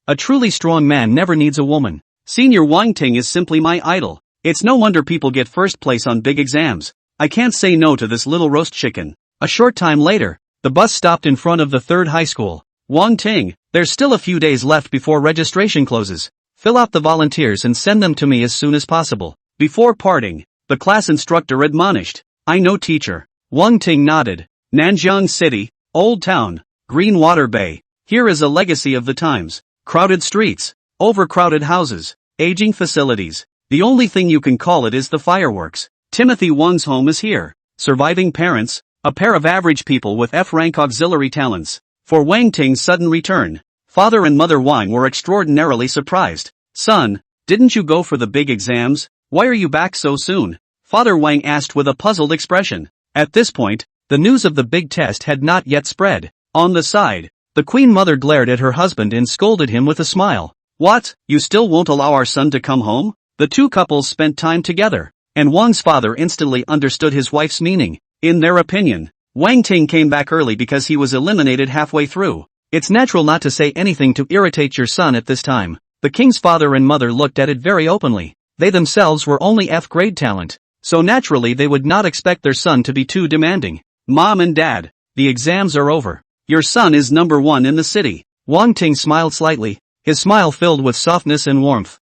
A truly strong man never needs a woman. Senior Wang Ting is simply my idol. It's no wonder people get first place on big exams. I can't say no to this little roast chicken. A short time later, the bus stopped in front of the third high school. Wang Ting, there's still a few days left before registration closes. Fill out the volunteers and send them to me as soon as possible. Before parting, the class instructor admonished. I know, teacher. Wang Ting nodded. Nanjiang City, Old Town, Green Water Bay. Here is a legacy of the times. Crowded streets, overcrowded houses, aging facilities. The only thing you can call it is the fireworks. Timothy Wang's home is here. Surviving parents, a pair of average people with F-rank auxiliary talents. For Wang Ting's sudden return, father and mother Wang were extraordinarily surprised. Son, didn't you go for the big exams? Why are you back so soon? Father Wang asked with a puzzled expression. At this point, the news of the big test had not yet spread. On the side, the queen mother glared at her husband and scolded him with a smile. What, you still won't allow our son to come home? The two couples spent time together, and Wang's father instantly understood his wife's meaning. In their opinion, Wang Ting came back early because he was eliminated halfway through. It's natural not to say anything to irritate your son at this time. The king's father and mother looked at it very openly. They themselves were only F-grade talent, so naturally they would not expect their son to be too demanding. Mom and Dad, the exams are over. Your son is number 1 in the city. Wang Ting smiled slightly, his smile filled with softness and warmth.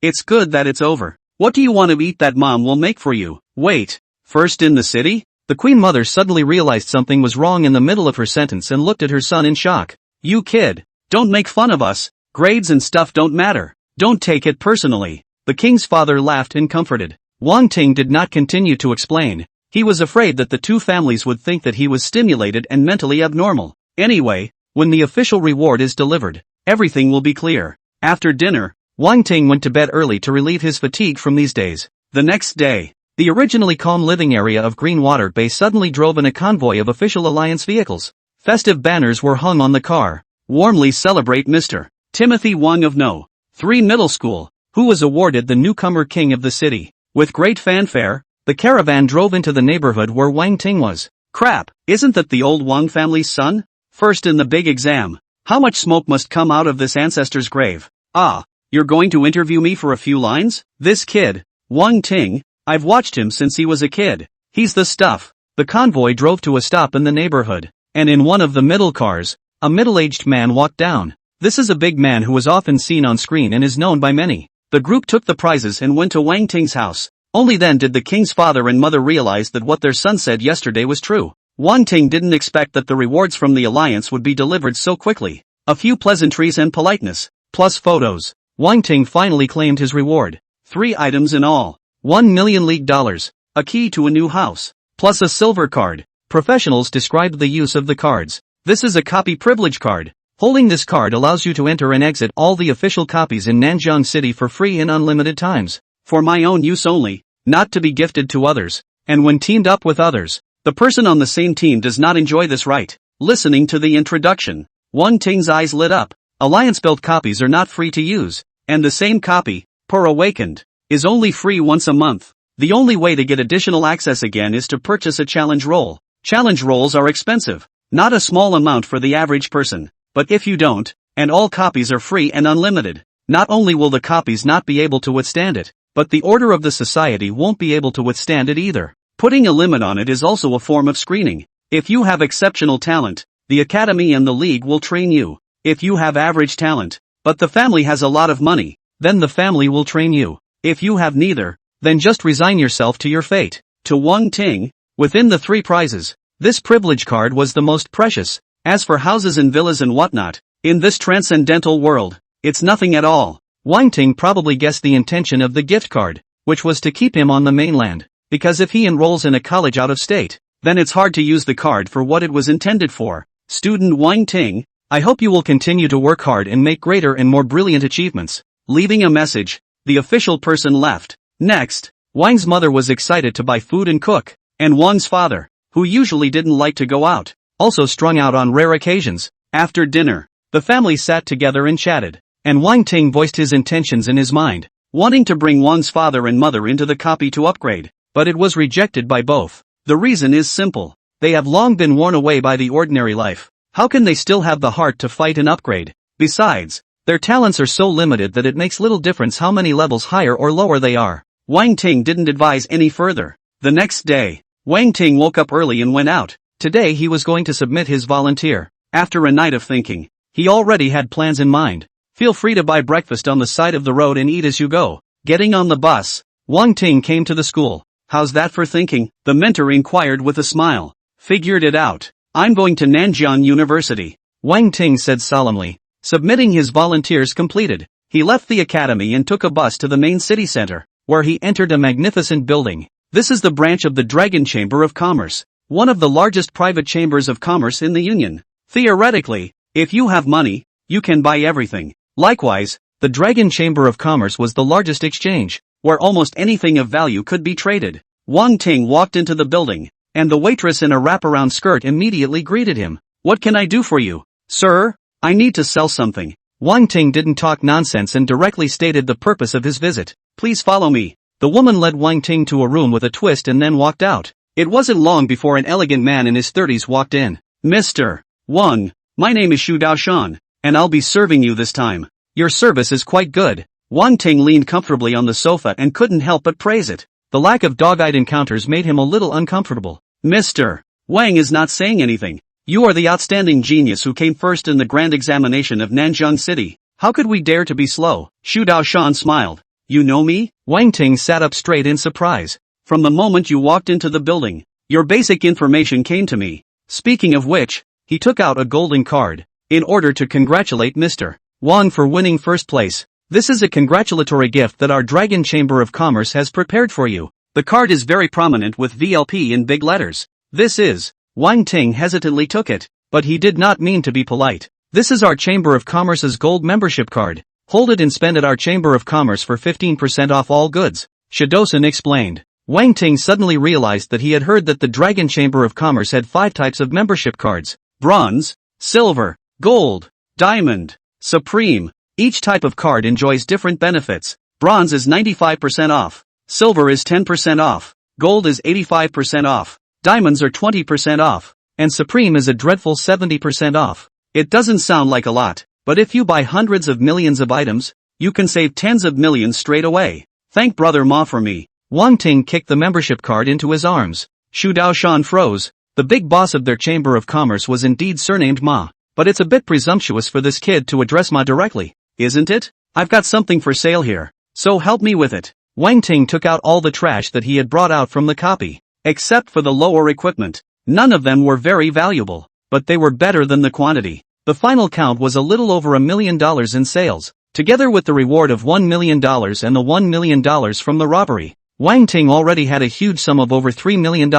It's good that it's over. What do you want to eat that mom will make for you? Wait, first in the city? The queen mother suddenly realized something was wrong in the middle of her sentence and looked at her son in shock. You kid, don't make fun of us. Grades and stuff don't matter. Don't take it personally. The king's father laughed and comforted. Wang Ting did not continue to explain. He was afraid that the two families would think that he was stimulated and mentally abnormal. Anyway, when the official reward is delivered, everything will be clear. After dinner, Wang Ting went to bed early to relieve his fatigue from these days. The next day, the originally calm living area of Green Water Bay suddenly drove in a convoy of official alliance vehicles. Festive banners were hung on the car. Warmly celebrate Mr. Timothy Wang of No. 3 Middle School, who was awarded the newcomer king of the city. With great fanfare, the caravan drove into the neighborhood where Wang Ting was. Crap, isn't that the old Wang family's son? First in the big exam. How much smoke must come out of this ancestor's grave? Ah, you're going to interview me for a few lines? This kid, Wang Ting, I've watched him since he was a kid. He's the stuff. The convoy drove to a stop in the neighborhood, and in one of the middle cars, a middle-aged man walked down. This is a big man who is often seen on screen and is known by many. The group took the prizes and went to Wang Ting's house. Only then did the king's father and mother realize that what their son said yesterday was true. Wang Ting didn't expect that the rewards from the alliance would be delivered so quickly. A few pleasantries and politeness, plus photos. Wang Ting finally claimed his reward. 3 items in all. 1 million league dollars. a key to a new house, plus a silver card. Professionals described the use of the cards. This is a copy privilege card. Holding this card allows you to enter and exit all the official copies in Nanjing City for free in unlimited times. For my own use only, not to be gifted to others. And when teamed up with others, the person on the same team does not enjoy this right. Listening to the introduction, Wang Ting's eyes lit up. Alliance-built copies are not free to use, and the same copy, per awakened, is only free once a month. The only way to get additional access again is to purchase a challenge roll. Challenge rolls are expensive, not a small amount for the average person. But if you don't, and all copies are free and unlimited, not only will the copies not be able to withstand it, but the order of the society won't be able to withstand it either. Putting a limit on it is also a form of screening. If you have exceptional talent, the academy and the league will train you. If you have average talent, but the family has a lot of money, then the family will train you. If you have neither, then just resign yourself to your fate. To Wang Ting, within the 3 prizes, this privilege card was the most precious. As for houses and villas and whatnot, in this transcendental world, it's nothing at all. Wang Ting probably guessed the intention of the gift card, which was to keep him on the mainland, because if he enrolls in a college out of state, then it's hard to use the card for what it was intended for. Student Wang Ting, I hope you will continue to work hard and make greater and more brilliant achievements. Leaving a message, the official person left. Next, Wang's mother was excited to buy food and cook, and Wang's father, who usually didn't like to go out, also strung out on rare occasions. After dinner, the family sat together and chatted, and Wang Ting voiced his intentions in his mind, wanting to bring Wang's father and mother into the copy to upgrade, but it was rejected by both. The reason is simple. They have long been worn away by the ordinary life. How can they still have the heart to fight and upgrade? Besides, their talents are so limited that it makes little difference how many levels higher or lower they are. Wang Ting didn't advise any further. The next day, Wang Ting woke up early and went out. Today he was going to submit his volunteer. After a night of thinking, he already had plans in mind. Feel free to buy breakfast on the side of the road and eat as you go. Getting on the bus, Wang Ting came to the school. How's that for thinking? The mentor inquired with a smile. Figured it out. I'm going to Nanjing University. Wang Ting said solemnly. Submitting his volunteers completed, he left the academy and took a bus to the main city center, where he entered a magnificent building. This is the branch of the Dragon Chamber of Commerce, one of the largest private chambers of commerce in the Union. Theoretically, if you have money, you can buy everything. Likewise, the Dragon Chamber of Commerce was the largest exchange, where almost anything of value could be traded. Wang Ting walked into the building, and the waitress in a wraparound skirt immediately greeted him. What can I do for you, sir? I need to sell something. Wang Ting didn't talk nonsense and directly stated the purpose of his visit. Please follow me. The woman led Wang Ting to a room with a twist and then walked out. It wasn't long before an elegant man in his 30s walked in. Mr. Wang, my name is Xu Daoshan, and I'll be serving you this time. Your service is quite good. Wang Ting leaned comfortably on the sofa and couldn't help but praise it. The lack of dog-eyed encounters made him a little uncomfortable. Mr. Wang is not saying anything. You are the outstanding genius who came first in the grand examination of Nanjing City. How could we dare to be slow? Xu Daoshan smiled. You know me? Wang Ting sat up straight in surprise. From the moment you walked into the building, your basic information came to me. Speaking of which, he took out a golden card, in order to congratulate Mr. Wang for winning first place. This is a congratulatory gift that our Dragon Chamber of Commerce has prepared for you. The card is very prominent with VLP in big letters. This is. Wang Ting hesitantly took it, but he did not mean to be polite. This is our Chamber of Commerce's gold membership card. Hold it and spend at our Chamber of Commerce for 15% off all goods. Shidosan explained. Wang Ting suddenly realized that he had heard that the Dragon Chamber of Commerce had 5 types of membership cards. Bronze, Silver, Gold, Diamond, Supreme. Each type of card enjoys different benefits. Bronze is 95% off. Silver is 10% off. Gold is 85% off. Diamonds are 20% off. And Supreme is a dreadful 70% off. It doesn't sound like a lot, but if you buy hundreds of millions of items, you can save tens of millions straight away. Thank Brother Ma for me. Wang Ting kicked the membership card into his arms. Xu Daoshan froze. The big boss of their Chamber of Commerce was indeed surnamed Ma, but it's a bit presumptuous for this kid to address Ma directly, isn't it? I've got something for sale here, so help me with it. Wang Ting took out all the trash that he had brought out from the copy, except for the lower equipment. None of them were very valuable, but they were better than the quantity. The final count was a little over $1 million in sales, together with the reward of $1 million and the $1 million from the robbery. Wang Ting already had a huge sum of over $3 million.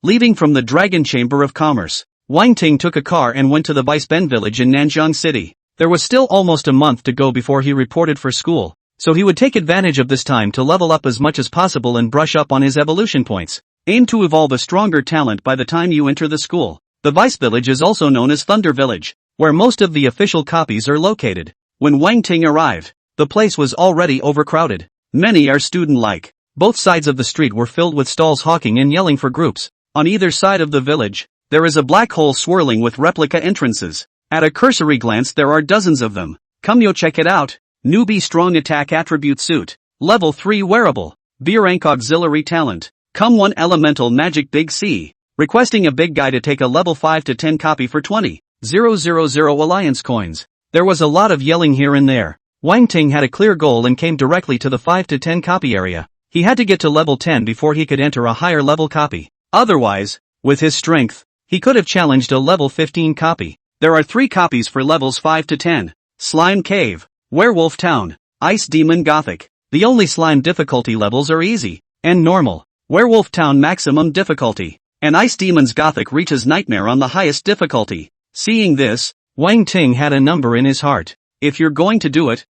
Leaving from the Dragon Chamber of Commerce, Wang Ting took a car and went to the Bispeng village in Nanjiang City. There was still almost a month to go before he reported for school, so he would take advantage of this time to level up as much as possible and brush up on his evolution points. Aim to evolve a stronger talent by the time you enter the school. The Vice Village is also known as Thunder Village, where most of the official copies are located. When Wang Ting arrived, the place was already overcrowded. Many are student-like. Both sides of the street were filled with stalls hawking and yelling for groups. On either side of the village, there is a black hole swirling with replica entrances. At a cursory glance there are dozens of them. Come yo check it out. Newbie Strong Attack Attribute Suit. Level 3 Wearable. B Rank Auxiliary Talent. Come 1 Elemental Magic Big C. Requesting a big guy to take a level 5 to 10 copy for 20,000 Alliance coins. There was a lot of yelling here and there. Wang Ting had a clear goal and came directly to the 5 to 10 copy area. He had to get to level 10 before he could enter a higher level copy. Otherwise, with his strength, he could have challenged a level 15 copy. There are 3 copies for levels 5 to 10. Slime Cave, Werewolf Town, Ice Demon Gothic. The only slime difficulty levels are easy and normal. Werewolf Town maximum difficulty, and Ice Demon's Gothic reaches Nightmare on the highest difficulty. Seeing this, Wang Ting had a number in his heart. If you're going to do it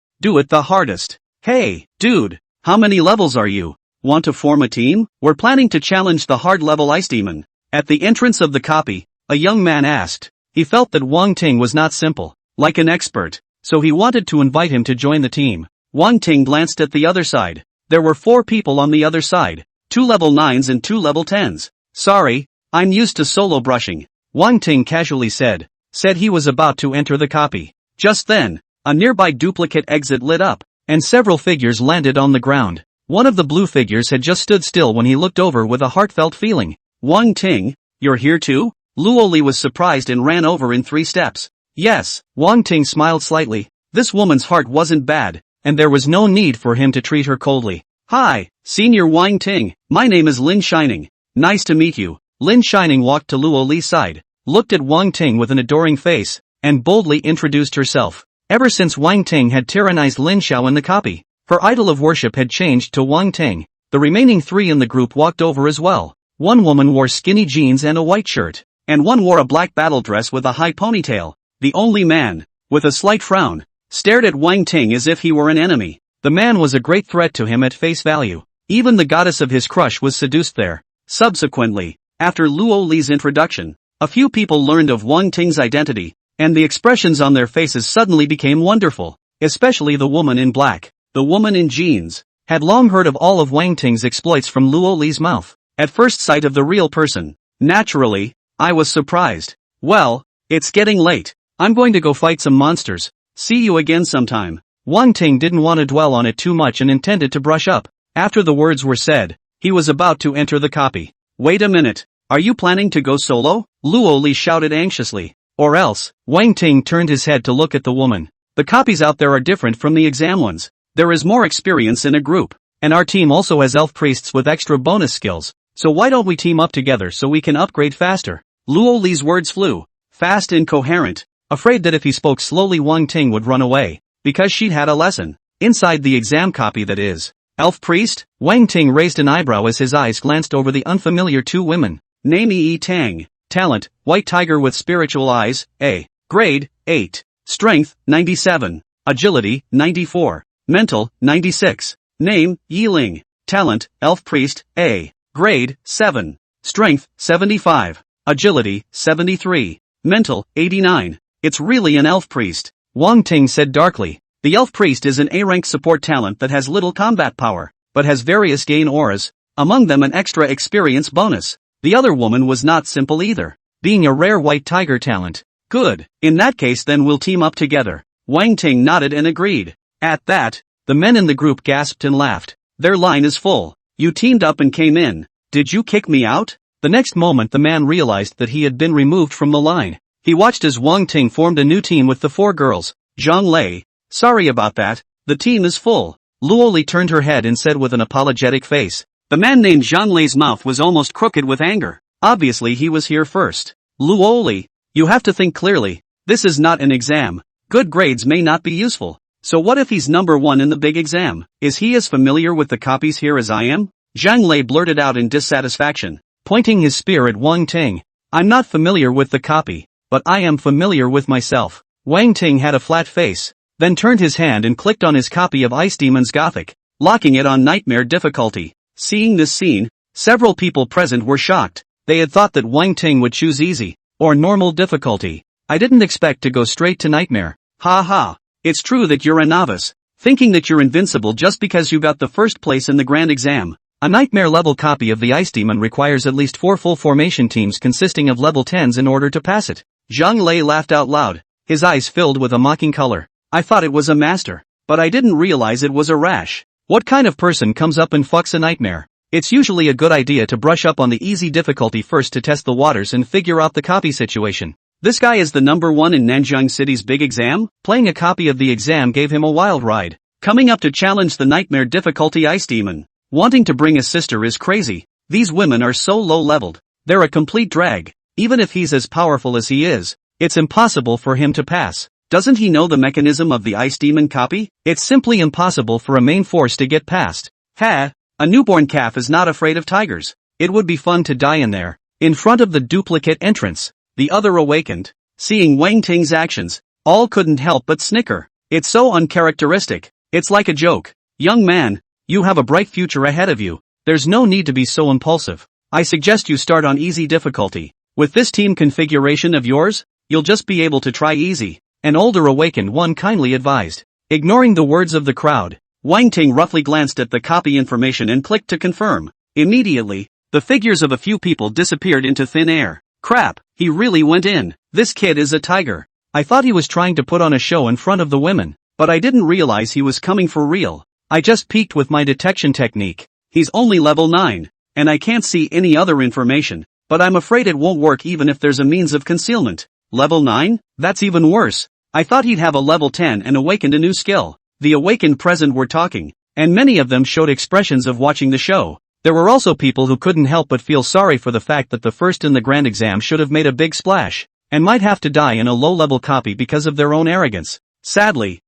the hardest. Hey, dude, how many levels are you? Want to form a team? We're planning to challenge the hard level Ice Demon. At the entrance of the copy, a young man asked. He felt that Wang Ting was not simple, like an expert, so he wanted to invite him to join the team. Wang Ting glanced at the other side. There were 4 people on the other side. 2 level 9s and 2 level 10s. Sorry, I'm used to solo brushing. Wang Ting casually said he was about to enter the copy. Just then, a nearby duplicate exit lit up, and several figures landed on the ground. One of the blue figures had just stood still when he looked over with a heartfelt feeling. Wang Ting, you're here too? Luoli was surprised and ran over in 3 steps. Yes, Wang Ting smiled slightly. This woman's heart wasn't bad, and there was no need for him to treat her coldly. Hi, Senior Wang Ting, my name is Lin Shining. Nice to meet you. Lin Shining walked to Luo Li's side, looked at Wang Ting with an adoring face, and boldly introduced herself. Ever since Wang Ting had tyrannized Lin Xiao in the copy, her idol of worship had changed to Wang Ting. The remaining 3 in the group walked over as well. One woman wore skinny jeans and a white shirt, and one wore a black battle dress with a high ponytail. The only man, with a slight frown, stared at Wang Ting as if he were an enemy. The man was a great threat to him at face value. Even the goddess of his crush was seduced there. Subsequently, after Luo Li's introduction, a few people learned of Wang Ting's identity, and the expressions on their faces suddenly became wonderful, especially the woman in black. The woman in jeans had long heard of all of Wang Ting's exploits from Luo Li's mouth. At first sight of the real person, naturally, I was surprised. Well, it's getting late. I'm going to go fight some monsters. See you again sometime. Wang Ting didn't want to dwell on it too much and intended to brush up. After the words were said, he was about to enter the copy. Wait a minute. Are you planning to go solo? Luo Li shouted anxiously. Or else. Wang Ting turned his head to look at the woman. The copies out there are different from the exam ones. There is more experience in a group. And our team also has elf priests with extra bonus skills. So why don't we team up together so we can upgrade faster? Luo Li's words flew fast and coherent, afraid that if he spoke slowly Wang Ting would run away, because she'd had a lesson. Inside the exam copy, that is. Elf priest? Wang Ting raised an eyebrow as his eyes glanced over the unfamiliar 2 women. Name Yi Tang. Talent, white tiger with spiritual eyes, A. Grade, 8. Strength, 97. Agility, 94. Mental, 96. Name, Yi Ling. Talent, elf priest, A. Grade, 7. Strength, 75. Agility, 73. Mental, 89. It's really an elf priest. Wang Ting said darkly. The elf priest is an A-rank support talent that has little combat power, but has various gain auras, among them an extra experience bonus. The other woman was not simple either, being a rare white tiger talent. Good. In that case then we'll team up together. Wang Ting nodded and agreed. At that, the men in the group gasped and laughed. Their line is full. You teamed up and came in. Did you kick me out? The next moment the man realized that he had been removed from the line. He watched as Wang Ting formed a new team with the 4 girls. Zhang Lei. Sorry about that, the team is full. Luo Li turned her head and said with an apologetic face. The man named Zhang Lei's mouth was almost crooked with anger. Obviously he was here first. Luo Li, you have to think clearly. This is not an exam. Good grades may not be useful. So what if he's number 1 in the big exam? Is he as familiar with the copies here as I am? Zhang Lei blurted out in dissatisfaction, pointing his spear at Wang Ting. I'm not familiar with the copy, but I am familiar with myself. Wang Ting had a flat face, then turned his hand and clicked on his copy of Ice Demon's Gothic, locking it on nightmare difficulty. Seeing this scene, several people present were shocked. They had thought that Wang Ting would choose easy, or normal difficulty. I didn't expect to go straight to nightmare. Ha ha. It's true that you're a novice, thinking that you're invincible just because you got the first place in the grand exam. A nightmare level copy of the Ice Demon requires at least 4 full formation teams consisting of level 10s in order to pass it. Zhang Lei laughed out loud, his eyes filled with a mocking color. I thought it was a master, but I didn't realize it was a rash. What kind of person comes up and fucks a nightmare? It's usually a good idea to brush up on the easy difficulty first to test the waters and figure out the copy situation. This guy is the number 1 in Nanjing City's big exam? Playing a copy of the exam gave him a wild ride. Coming up to challenge the nightmare difficulty Ice Demon. Wanting to bring a sister is crazy. These women are so low-leveled. They're a complete drag. Even if he's as powerful as he is, it's impossible for him to pass. Doesn't he know the mechanism of the Ice Demon copy? It's simply impossible for a main force to get past. Ha! A newborn calf is not afraid of tigers. It would be fun to die in there. In front of the duplicate entrance, the other awakened. Seeing Wang Ting's actions, all couldn't help but snicker. It's so uncharacteristic. It's like a joke. Young man, you have a bright future ahead of you. There's no need to be so impulsive. I suggest you start on easy difficulty. With this team configuration of yours, you'll just be able to try easy. An older awakened one kindly advised. Ignoring the words of the crowd, Wang Ting roughly glanced at the copy information and clicked to confirm. Immediately, the figures of a few people disappeared into thin air. Crap, he really went in. This kid is a tiger. I thought he was trying to put on a show in front of the women, but I didn't realize he was coming for real. I just peeked with my detection technique. He's only level 9, and I can't see any other information, but I'm afraid it won't work even if there's a means of concealment. Level 9? That's even worse. I thought he'd have a level 10 and awakened a new skill. The awakened present were talking, and many of them showed expressions of watching the show. There were also people who couldn't help but feel sorry for the fact that the first in the grand exam should have made a big splash, and might have to die in a low-level copy because of their own arrogance. Sadly,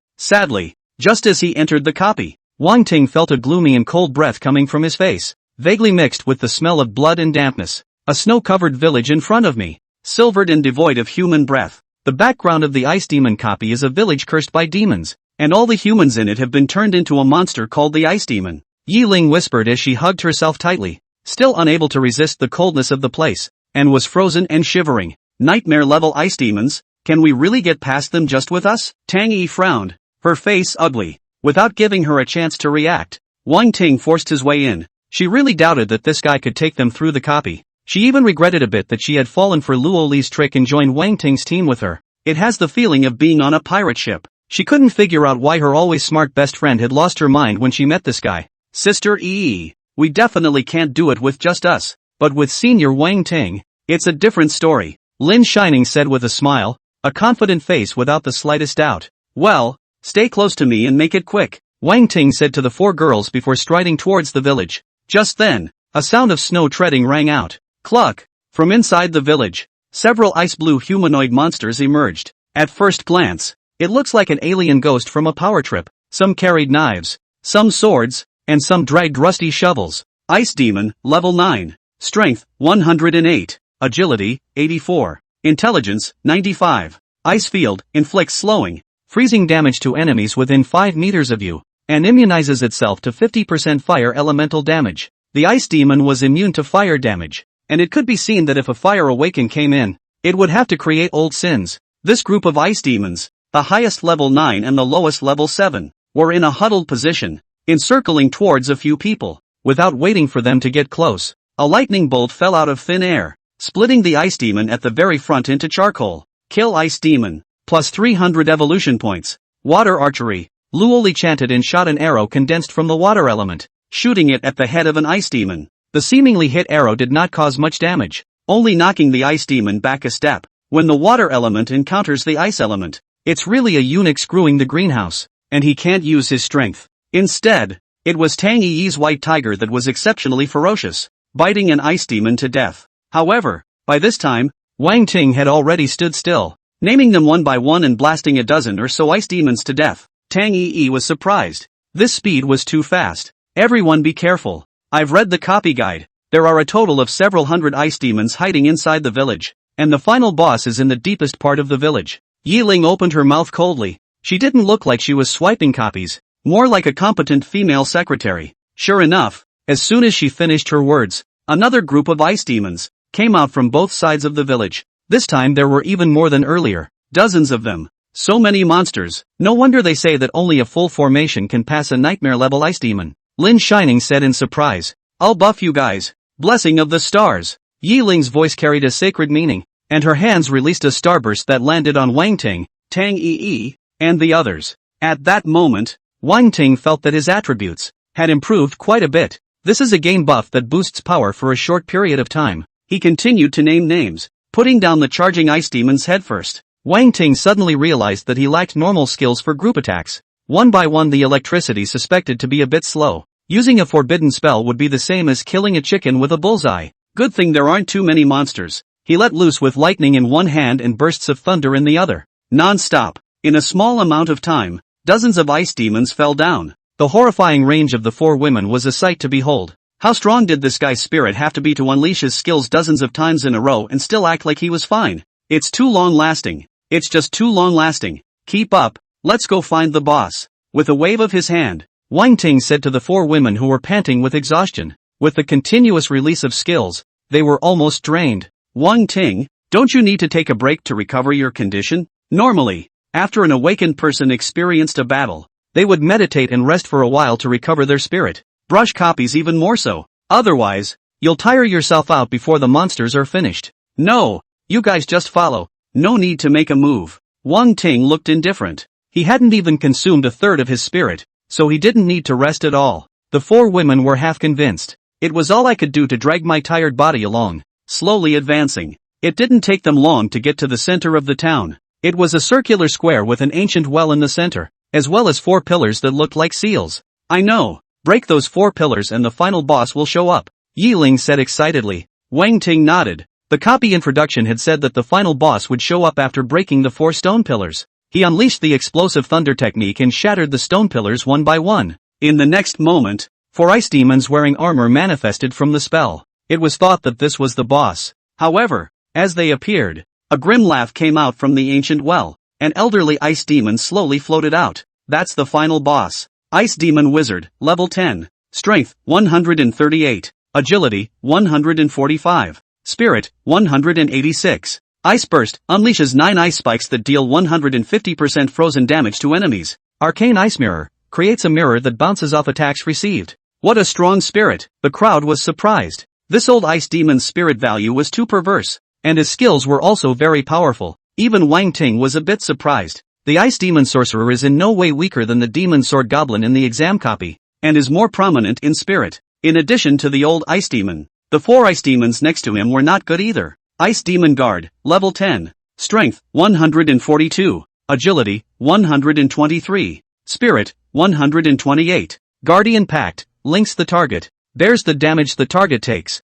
just as he entered the copy, Wang Ting felt a gloomy and cold breath coming from his face, vaguely mixed with the smell of blood and dampness. A snow-covered village in front of me, silvered and devoid of human breath. The background of the Ice Demon copy is a village cursed by demons, and all the humans in it have been turned into a monster called the Ice Demon. Yi Ling whispered as she hugged herself tightly, still unable to resist the coldness of the place, and was frozen and shivering. Nightmare-level Ice Demons? Can we really get past them just with us? Tang Yi frowned, her face ugly. Without giving her a chance to react, Wang Ting forced his way in. She really doubted that this guy could take them through the copy. She even regretted a bit that she had fallen for Luo Li's trick and joined Wang Ting's team with her. It has the feeling of being on a pirate ship. She couldn't figure out why her always smart best friend had lost her mind when she met this guy. Sister Yi, we definitely can't do it with just us, but with Senior Wang Ting, it's a different story. Lin Shining said with a smile, a confident face without the slightest doubt. Well, stay close to me and make it quick, Wang Ting said to the 4 girls before striding towards the village. Just then, a sound of snow treading rang out. Cluck! From inside the village, several ice-blue humanoid monsters emerged. At first glance, it looks like an alien ghost from a power trip. Some carried knives, some swords, and some dragged rusty shovels. Ice Demon, level 9. Strength, 108. Agility, 84. Intelligence, 95. Ice Field, inflicts slowing, freezing damage to enemies within 5 meters of you, and immunizes itself to 50% fire elemental damage. The Ice Demon was immune to fire damage, and it could be seen that if a fire awaken came in, it would have to create old sins. This group of Ice Demons, the highest level 9 and the lowest level 7, were in a huddled position, encircling towards a few people. Without waiting for them to get close, a lightning bolt fell out of thin air, splitting the Ice Demon at the very front into charcoal. Kill Ice Demon, plus 300 evolution points. Water archery. Luoli chanted and shot an arrow condensed from the water element, shooting it at the head of an Ice Demon. The seemingly hit arrow did not cause much damage, only knocking the Ice Demon back a step. When the water element encounters the ice element, it's really a eunuch screwing the greenhouse, and he can't use his strength. Instead, it was Tang Yi's white tiger that was exceptionally ferocious, biting an Ice Demon to death. However, by this time, Wang Ting had already stood still, naming them one by one and blasting a dozen or so Ice Demons to death. Tang Yi was surprised. This speed was too fast. Everyone be careful. I've read the copy guide. There are a total of several hundred ice demons hiding inside the village, and the final boss is in the deepest part of the village. Yi Ling opened her mouth coldly. She didn't look like she was swiping copies, more like a competent female secretary. Sure enough, as soon as she finished her words, another group of ice demons came out from both sides of the village. This time there were even more than earlier, dozens of them. So many monsters, no wonder they say that only a full formation can pass a nightmare-level ice demon. Lin Shining said in surprise, I'll buff you guys. Blessing of the stars. Yi Ling's voice carried a sacred meaning, and her hands released a starburst that landed on Wang Ting, Tang Yi, and the others. At that moment, Wang Ting felt that his attributes had improved quite a bit. This is a game buff that boosts power for a short period of time. He continued to name names, putting down the charging ice demon's head first. Wang Ting suddenly realized that he lacked normal skills for group attacks. One by one the electricity suspected to be a bit slow. Using a forbidden spell would be the same as killing a chicken with a bullseye. Good thing there aren't too many monsters. He let loose with lightning in one hand and bursts of thunder in the other. Non-stop. In a small amount of time, dozens of ice demons fell down. The horrifying range of the four women was a sight to behold. How strong did this guy's spirit have to be to unleash his skills dozens of times in a row and still act like he was fine? It's too long lasting. It's just too long lasting. Keep up. Let's go find the boss. With a wave of his hand, Wang Ting said to the four women who were panting with exhaustion. With the continuous release of skills, they were almost drained. Wang Ting, don't you need to take a break to recover your condition? Normally, after an awakened person experienced a battle, they would meditate and rest for a while to recover their spirit. Brush copies even more so. Otherwise, you'll tire yourself out before the monsters are finished. No, you guys just follow. No need to make a move. Wang Ting looked indifferent. He hadn't even consumed a third of his spirit, so he didn't need to rest at all. The four women were half convinced. It was all I could do to drag my tired body along, slowly advancing. It didn't take them long to get to the center of the town. It was a circular square with an ancient well in the center, as well as 4 pillars that looked like seals. I know. Break those 4 pillars and the final boss will show up, Yi Ling said excitedly. Wang Ting nodded. The copy introduction had said that the final boss would show up after breaking the 4 stone pillars. He unleashed the explosive thunder technique and shattered the stone pillars one by one. In the next moment, 4 ice demons wearing armor manifested from the spell. It was thought that this was the boss. However, as they appeared, a grim laugh came out from the ancient well. An elderly ice demon slowly floated out. That's the final boss. Ice Demon Wizard, level 10. Strength, 138. Agility, 145. Spirit, 186. Ice Burst, unleashes 9 ice spikes that deal 150% frozen damage to enemies. Arcane Ice Mirror, creates a mirror that bounces off attacks received. What a strong spirit. The crowd was surprised. This old ice demon's spirit value was too perverse, and his skills were also very powerful. Even Wang Ting was a bit surprised. The Ice Demon Sorcerer is in no way weaker than the Demon Sword Goblin in the exam copy, and is more prominent in spirit. In addition to the old Ice Demon, the 4 Ice Demons next to him were not good either. Ice Demon Guard, level 10. Strength, 142. Agility, 123. Spirit, 128. Guardian Pact, links the target, bears the damage the target takes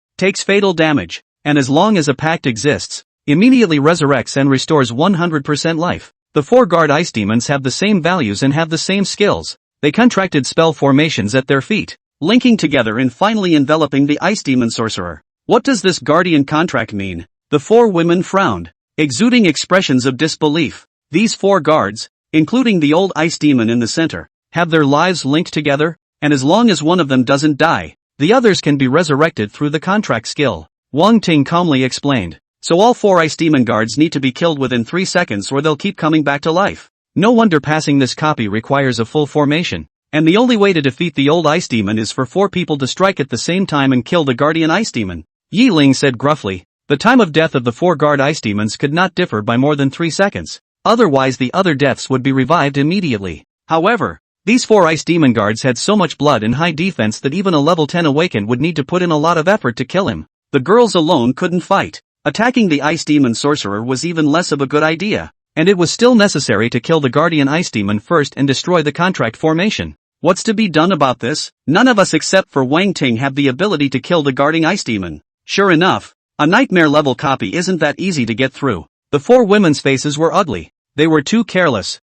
fatal damage, and as long as a pact exists, immediately resurrects and restores 100% life. The 4 guard ice demons have the same values and have the same skills. They contracted spell formations at their feet, linking together and finally enveloping the Ice Demon Sorcerer. What does this guardian contract mean? The 4 women frowned, exuding expressions of disbelief. These 4 guards, including the old ice demon in the center, have their lives linked together, and as long as one of them doesn't die, the others can be resurrected through the contract skill. Wang Ting calmly explained. So all 4 ice demon guards need to be killed within 3 seconds or they'll keep coming back to life. No wonder passing this copy requires a full formation, and the only way to defeat the old ice demon is for 4 people to strike at the same time and kill the guardian ice demon. Yi Ling said gruffly. The time of death of the 4 guard ice demons could not differ by more than 3 seconds. Otherwise the other deaths would be revived immediately. However, these 4 ice demon guards had so much blood and high defense that even a level 10 awakened would need to put in a lot of effort to kill him. The girls alone couldn't fight. Attacking the Ice Demon Sorcerer was even less of a good idea, and it was still necessary to kill the Guardian Ice Demon first and destroy the contract formation. What's to be done about this? None of us except for Wang Ting have the ability to kill the guarding Ice Demon. Sure enough, a nightmare level copy isn't that easy to get through. The 4 women's faces were ugly. They were too careless.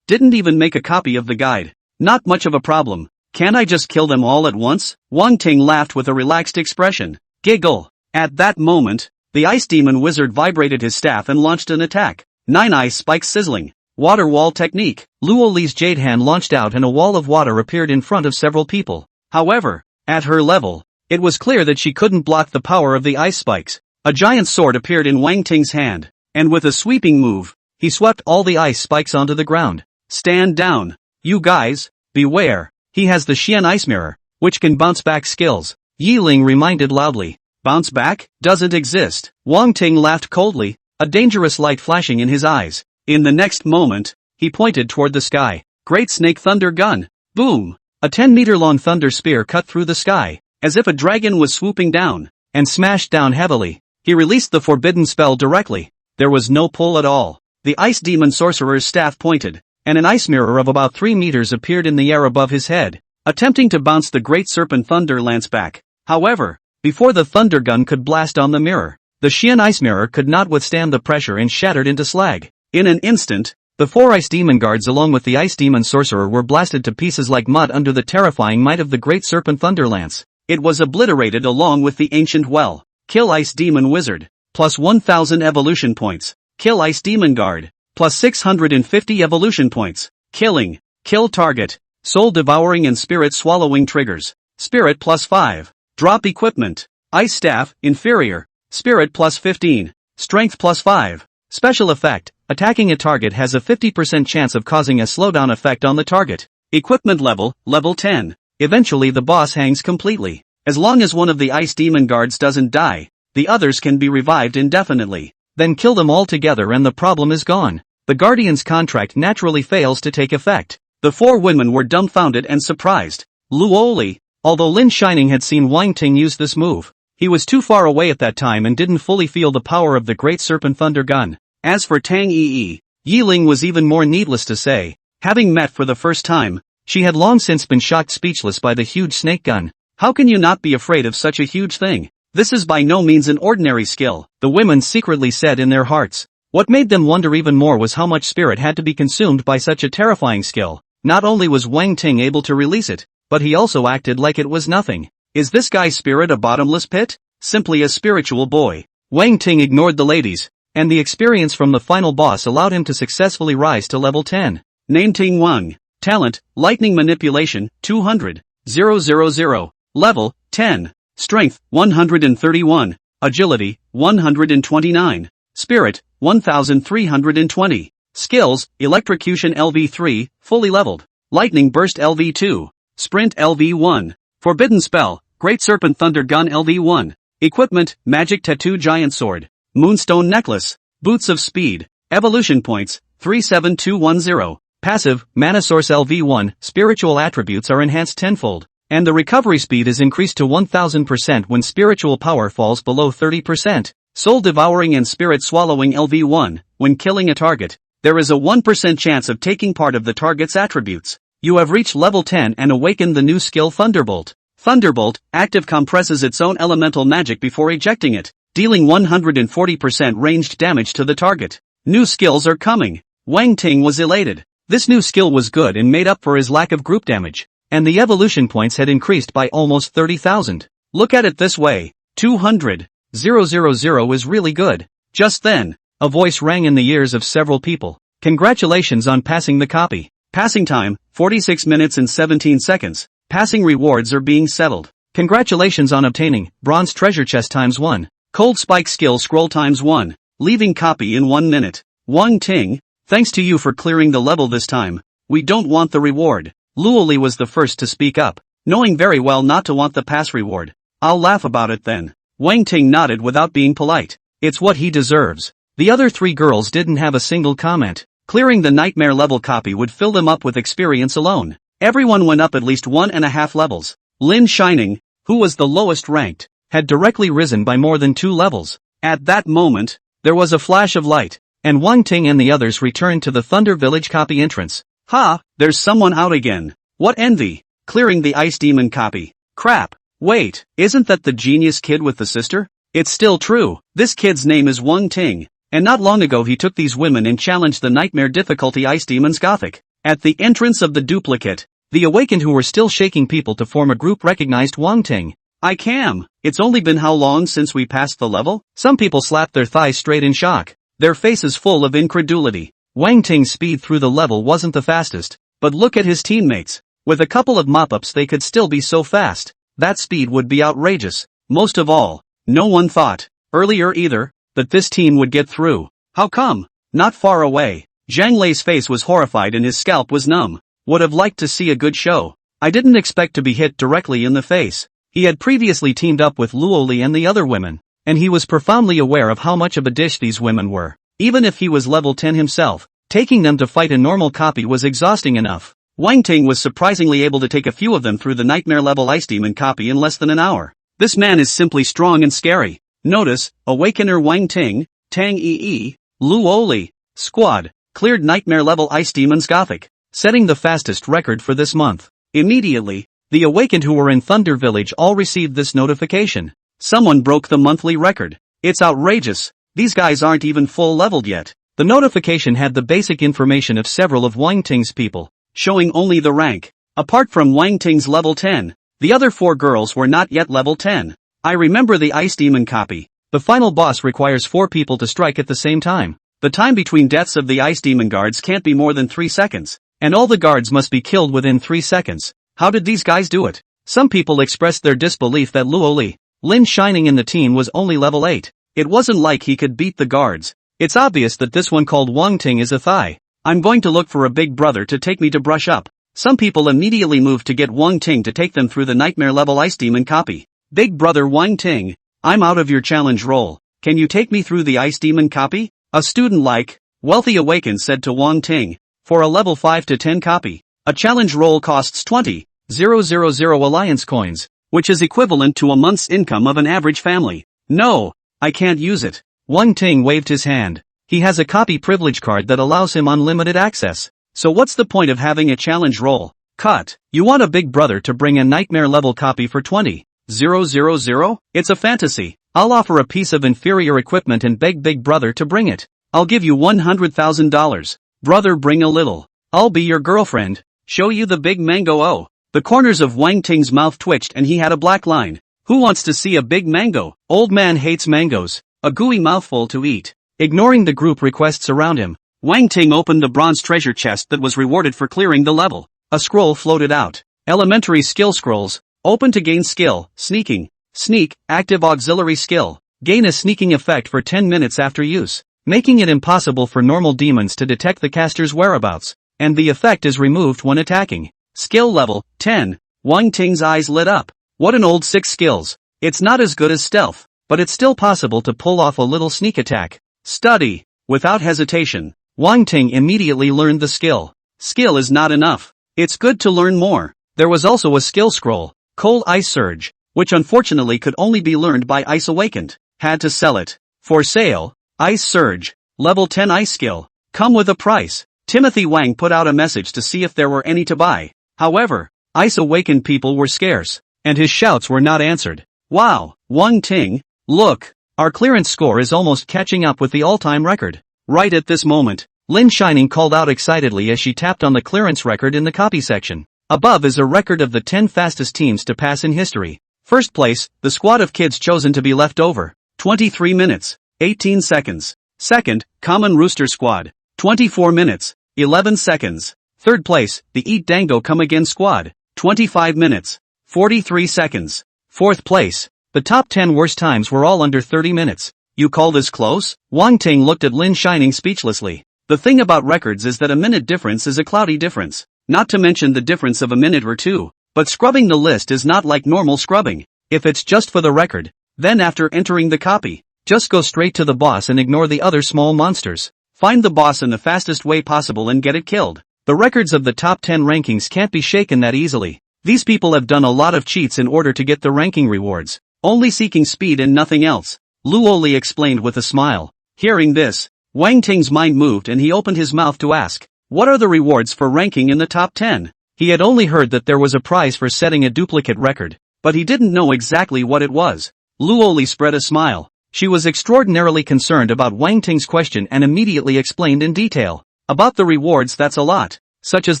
Didn't even make a copy of the guide. Not much of a problem. Can't I just kill them all at once? Wang Ting laughed with a relaxed expression. Giggle. At that moment, the ice demon wizard vibrated his staff and launched an attack. 9 ice spikes sizzling. Water wall technique. Luo Li's jade hand launched out and a wall of water appeared in front of several people. However, at her level, it was clear that she couldn't block the power of the ice spikes. A giant sword appeared in Wang Ting's hand, and with a sweeping move, he swept all the ice spikes onto the ground. Stand down. You guys, beware. He has the Xian Ice Mirror, which can bounce back skills. Yi Ling reminded loudly. Bounce back? Doesn't exist. Wang Ting laughed coldly, a dangerous light flashing in his eyes. In the next moment, he pointed toward the sky. Great Snake Thunder Gun. Boom! A 10-meter-long thunder spear cut through the sky, as if a dragon was swooping down, and smashed down heavily. He released the forbidden spell directly. There was no pull at all. The ice demon sorcerer's staff pointed, and an ice mirror of about 3 meters appeared in the air above his head, attempting to bounce the great serpent thunder lance back. However, before the thunder gun could blast on the mirror, the Xian ice mirror could not withstand the pressure and shattered into slag. In an instant, the 4 ice demon guards along with the ice demon sorcerer were blasted to pieces like mud under the terrifying might of the great serpent thunder lance. It was obliterated along with the ancient well. Kill ice demon wizard. Plus 1000 evolution points. Kill ice demon guard. Plus 650 evolution points. Killing. Kill target. Soul devouring and spirit swallowing triggers. Spirit plus 5. Drop equipment. Ice staff, inferior. Spirit plus 15. Strength plus 5. Special effect. Attacking a target has a 50% chance of causing a slowdown effect on the target. Equipment level, level 10. Eventually the boss hangs completely. As long as one of the ice demon guards doesn't die, the others can be revived indefinitely. Then kill them all together and the problem is gone. The Guardian's contract naturally fails to take effect. The 4 women were dumbfounded and surprised. Luo Li, although Lin Shining had seen Wang Ting use this move, he was too far away at that time and didn't fully feel the power of the Great Serpent Thunder Gun. As for Tang Yi, Yi Ling was even more needless to say. Having met for the first time, she had long since been shocked speechless by the huge snake gun. How can you not be afraid of such a huge thing? This is by no means an ordinary skill, the women secretly said in their hearts. What made them wonder even more was how much spirit had to be consumed by such a terrifying skill. Not only was Wang Ting able to release it, but he also acted like it was nothing. Is this guy's spirit a bottomless pit? Simply a spiritual boy. Wang Ting ignored the ladies, and the experience from the final boss allowed him to successfully rise to level 10. Name Ting Wang. Talent, Lightning Manipulation, 200. 000. Level, 10. Strength, 131. Agility, 129. Spirit, 1320. Skills, Electrocution LV3, fully leveled. Lightning Burst LV2. Sprint LV1. Forbidden Spell, Great Serpent Thunder Gun LV1. Equipment, Magic Tattoo Giant Sword. Moonstone Necklace. Boots of Speed. Evolution Points, 37210. Passive, Mana Source LV1, spiritual attributes are enhanced tenfold, and the recovery speed is increased to 1000% when spiritual power falls below 30%. Soul Devouring and Spirit Swallowing LV1, when killing a target, there is a 1% chance of taking part of the target's attributes. You have reached level 10 and awakened the new skill Thunderbolt. Thunderbolt, active compresses its own elemental magic before ejecting it, dealing 140% ranged damage to the target. New skills are coming. Wang Ting was elated. This new skill was good and made up for his lack of group damage, and the evolution points had increased by almost 30,000. Look at it this way, 200,000 is really good. Just then, a voice rang in the ears of several people. Congratulations on passing the copy. Passing time, 46 minutes and 17 seconds. Passing rewards are being settled. Congratulations on obtaining Bronze Treasure Chest ×1. Cold Spike Skill Scroll ×1. Leaving copy in 1 minute. Wang Ting, thanks to you for clearing the level this time. We don't want the reward. Luo Li was the first to speak up, knowing very well not to want the pass reward. I'll laugh about it then. Wang Ting nodded without being polite. It's what he deserves. The other 3 girls didn't have a single comment. Clearing the nightmare level copy would fill them up with experience alone. Everyone went up at least 1.5 levels. Lin Shining, who was the lowest ranked, had directly risen by more than 2 levels. At that moment, there was a flash of light, and Wang Ting and the others returned to the Thunder Village copy entrance. Ha, there's someone out again. What envy. Clearing the Ice Demon copy. Crap. Wait, isn't that the genius kid with the sister? It's still true. This kid's name is Wang Ting, and not long ago he took these women and challenged the nightmare difficulty Ice Demon's Gothic. At the entrance of the duplicate, The awakened who were still shaking people to form a group recognized Wang Ting. I can. It's only been how long since we passed the level? Some people slapped their thighs straight in shock, their faces full of incredulity. Wang Ting's speed through the level wasn't the fastest, but look at his teammates. With a couple of mop-ups they could still be so fast. That speed would be outrageous. Most of all, no one thought, earlier either, that this team would get through. How come? Not far away. Zhang Lei's face was horrified and his scalp was numb. Would have liked to see a good show. I didn't expect to be hit directly in the face. He had previously teamed up with Luoli and the other women, and he was profoundly aware of how much of a dish these women were. Even if he was level 10 himself, taking them to fight a normal copy was exhausting enough. Wang Ting was surprisingly able to take a few of them through the nightmare level ice demon copy in less than an hour. This man is simply strong and scary. Notice, Awakener Wang Ting, Tang Ee, Luoli, Squad, cleared nightmare level ice demons Gothic, setting the fastest record for this month. Immediately, the awakened who were in Thunder Village all received this notification. Someone broke the monthly record. It's outrageous. These guys aren't even full leveled yet. The notification had the basic information of several of Wang Ting's people, showing only the rank. Apart from Wang Ting's level 10, the other 4 girls were not yet level 10. I remember the Ice Demon copy. The final boss requires 4 people to strike at the same time. The time between deaths of the Ice Demon guards can't be more than 3 seconds, and all the guards must be killed within 3 seconds. How did these guys do it? Some people expressed their disbelief that Luoli, Lin Shining in the team was only level 8. It wasn't like he could beat the guards. It's obvious that this one called Wang Ting is a thigh. I'm going to look for a big brother to take me to brush up. Some people immediately moved to get Wang Ting to take them through the nightmare level ice demon copy. Big brother Wang Ting, I'm out of your challenge role. Can you take me through the ice demon copy? A student like Wealthy Awakened said to Wang Ting. For a level 5 to 10 copy, a challenge roll costs 20,000 alliance coins, which is equivalent to a month's income of an average family. No, I can't use it. Wang Ting waved his hand. He has a copy privilege card that allows him unlimited access. So what's the point of having a challenge roll? Cut. You want a big brother to bring a nightmare level copy for 20,000? It's a fantasy. I'll offer a piece of inferior equipment and beg big brother to bring it. I'll give you $100,000. Brother, bring a little. I'll be your girlfriend. Show you the big mango. Oh. The corners of Wang Ting's mouth twitched and he had a black line. Who wants to see a big mango? Old man hates mangoes. A gooey mouthful to eat. Ignoring the group requests around him, Wang Ting opened the bronze treasure chest that was rewarded for clearing the level. A scroll floated out. Elementary skill scrolls. Open to gain skill, sneaking. Sneak, active auxiliary skill. Gain a sneaking effect for 10 minutes after use, making it impossible for normal demons to detect the caster's whereabouts, and the effect is removed when attacking. Skill level, 10. Wang Ting's eyes lit up. What an old 6 skills. It's not as good as stealth, but it's still possible to pull off a little sneak attack. Study. Without hesitation, Wang Ting immediately learned the skill. Skill is not enough. It's good to learn more. There was also a skill scroll, Cold Ice Surge, which unfortunately could only be learned by Ice Awakened. Had to sell it. For sale, Ice Surge, level 10 ice skill. Come with a price. Timothy Wang put out a message to see if there were any to buy. However, Ice Awakened people were scarce, and his shouts were not answered. Wow, Wang Ting, look, our clearance score is almost catching up with the all-time record. Right at this moment, Lin Shining called out excitedly as she tapped on the clearance record in the copy section. Above is a record of the 10 fastest teams to pass in history. First place, the squad of kids chosen to be left over. 23 minutes, 18 seconds. Second, Common Rooster Squad. 24 minutes, 11 seconds. Third place, the Eat Dango Come Again Squad. 25 minutes, 43 seconds. Fourth place, the top 10 worst times were all under 30 minutes. You call this close? Wang Ting looked at Lin Shining speechlessly. The thing about records is that a minute difference is a cloudy difference. Not to mention the difference of a minute or two. But scrubbing the list is not like normal scrubbing. If it's just for the record, then after entering the copy, just go straight to the boss and ignore the other small monsters. Find the boss in the fastest way possible and get it killed. The records of the top 10 rankings can't be shaken that easily. These people have done a lot of cheats in order to get the ranking rewards, only seeking speed and nothing else. Luoli explained with a smile. Hearing this, Wang Ting's mind moved and he opened his mouth to ask, what are the rewards for ranking in the top 10? He had only heard that there was a prize for setting a duplicate record, but he didn't know exactly what it was. Luoli spread a smile. She was extraordinarily concerned about Wang Ting's question and immediately explained in detail. About the rewards, that's a lot, such as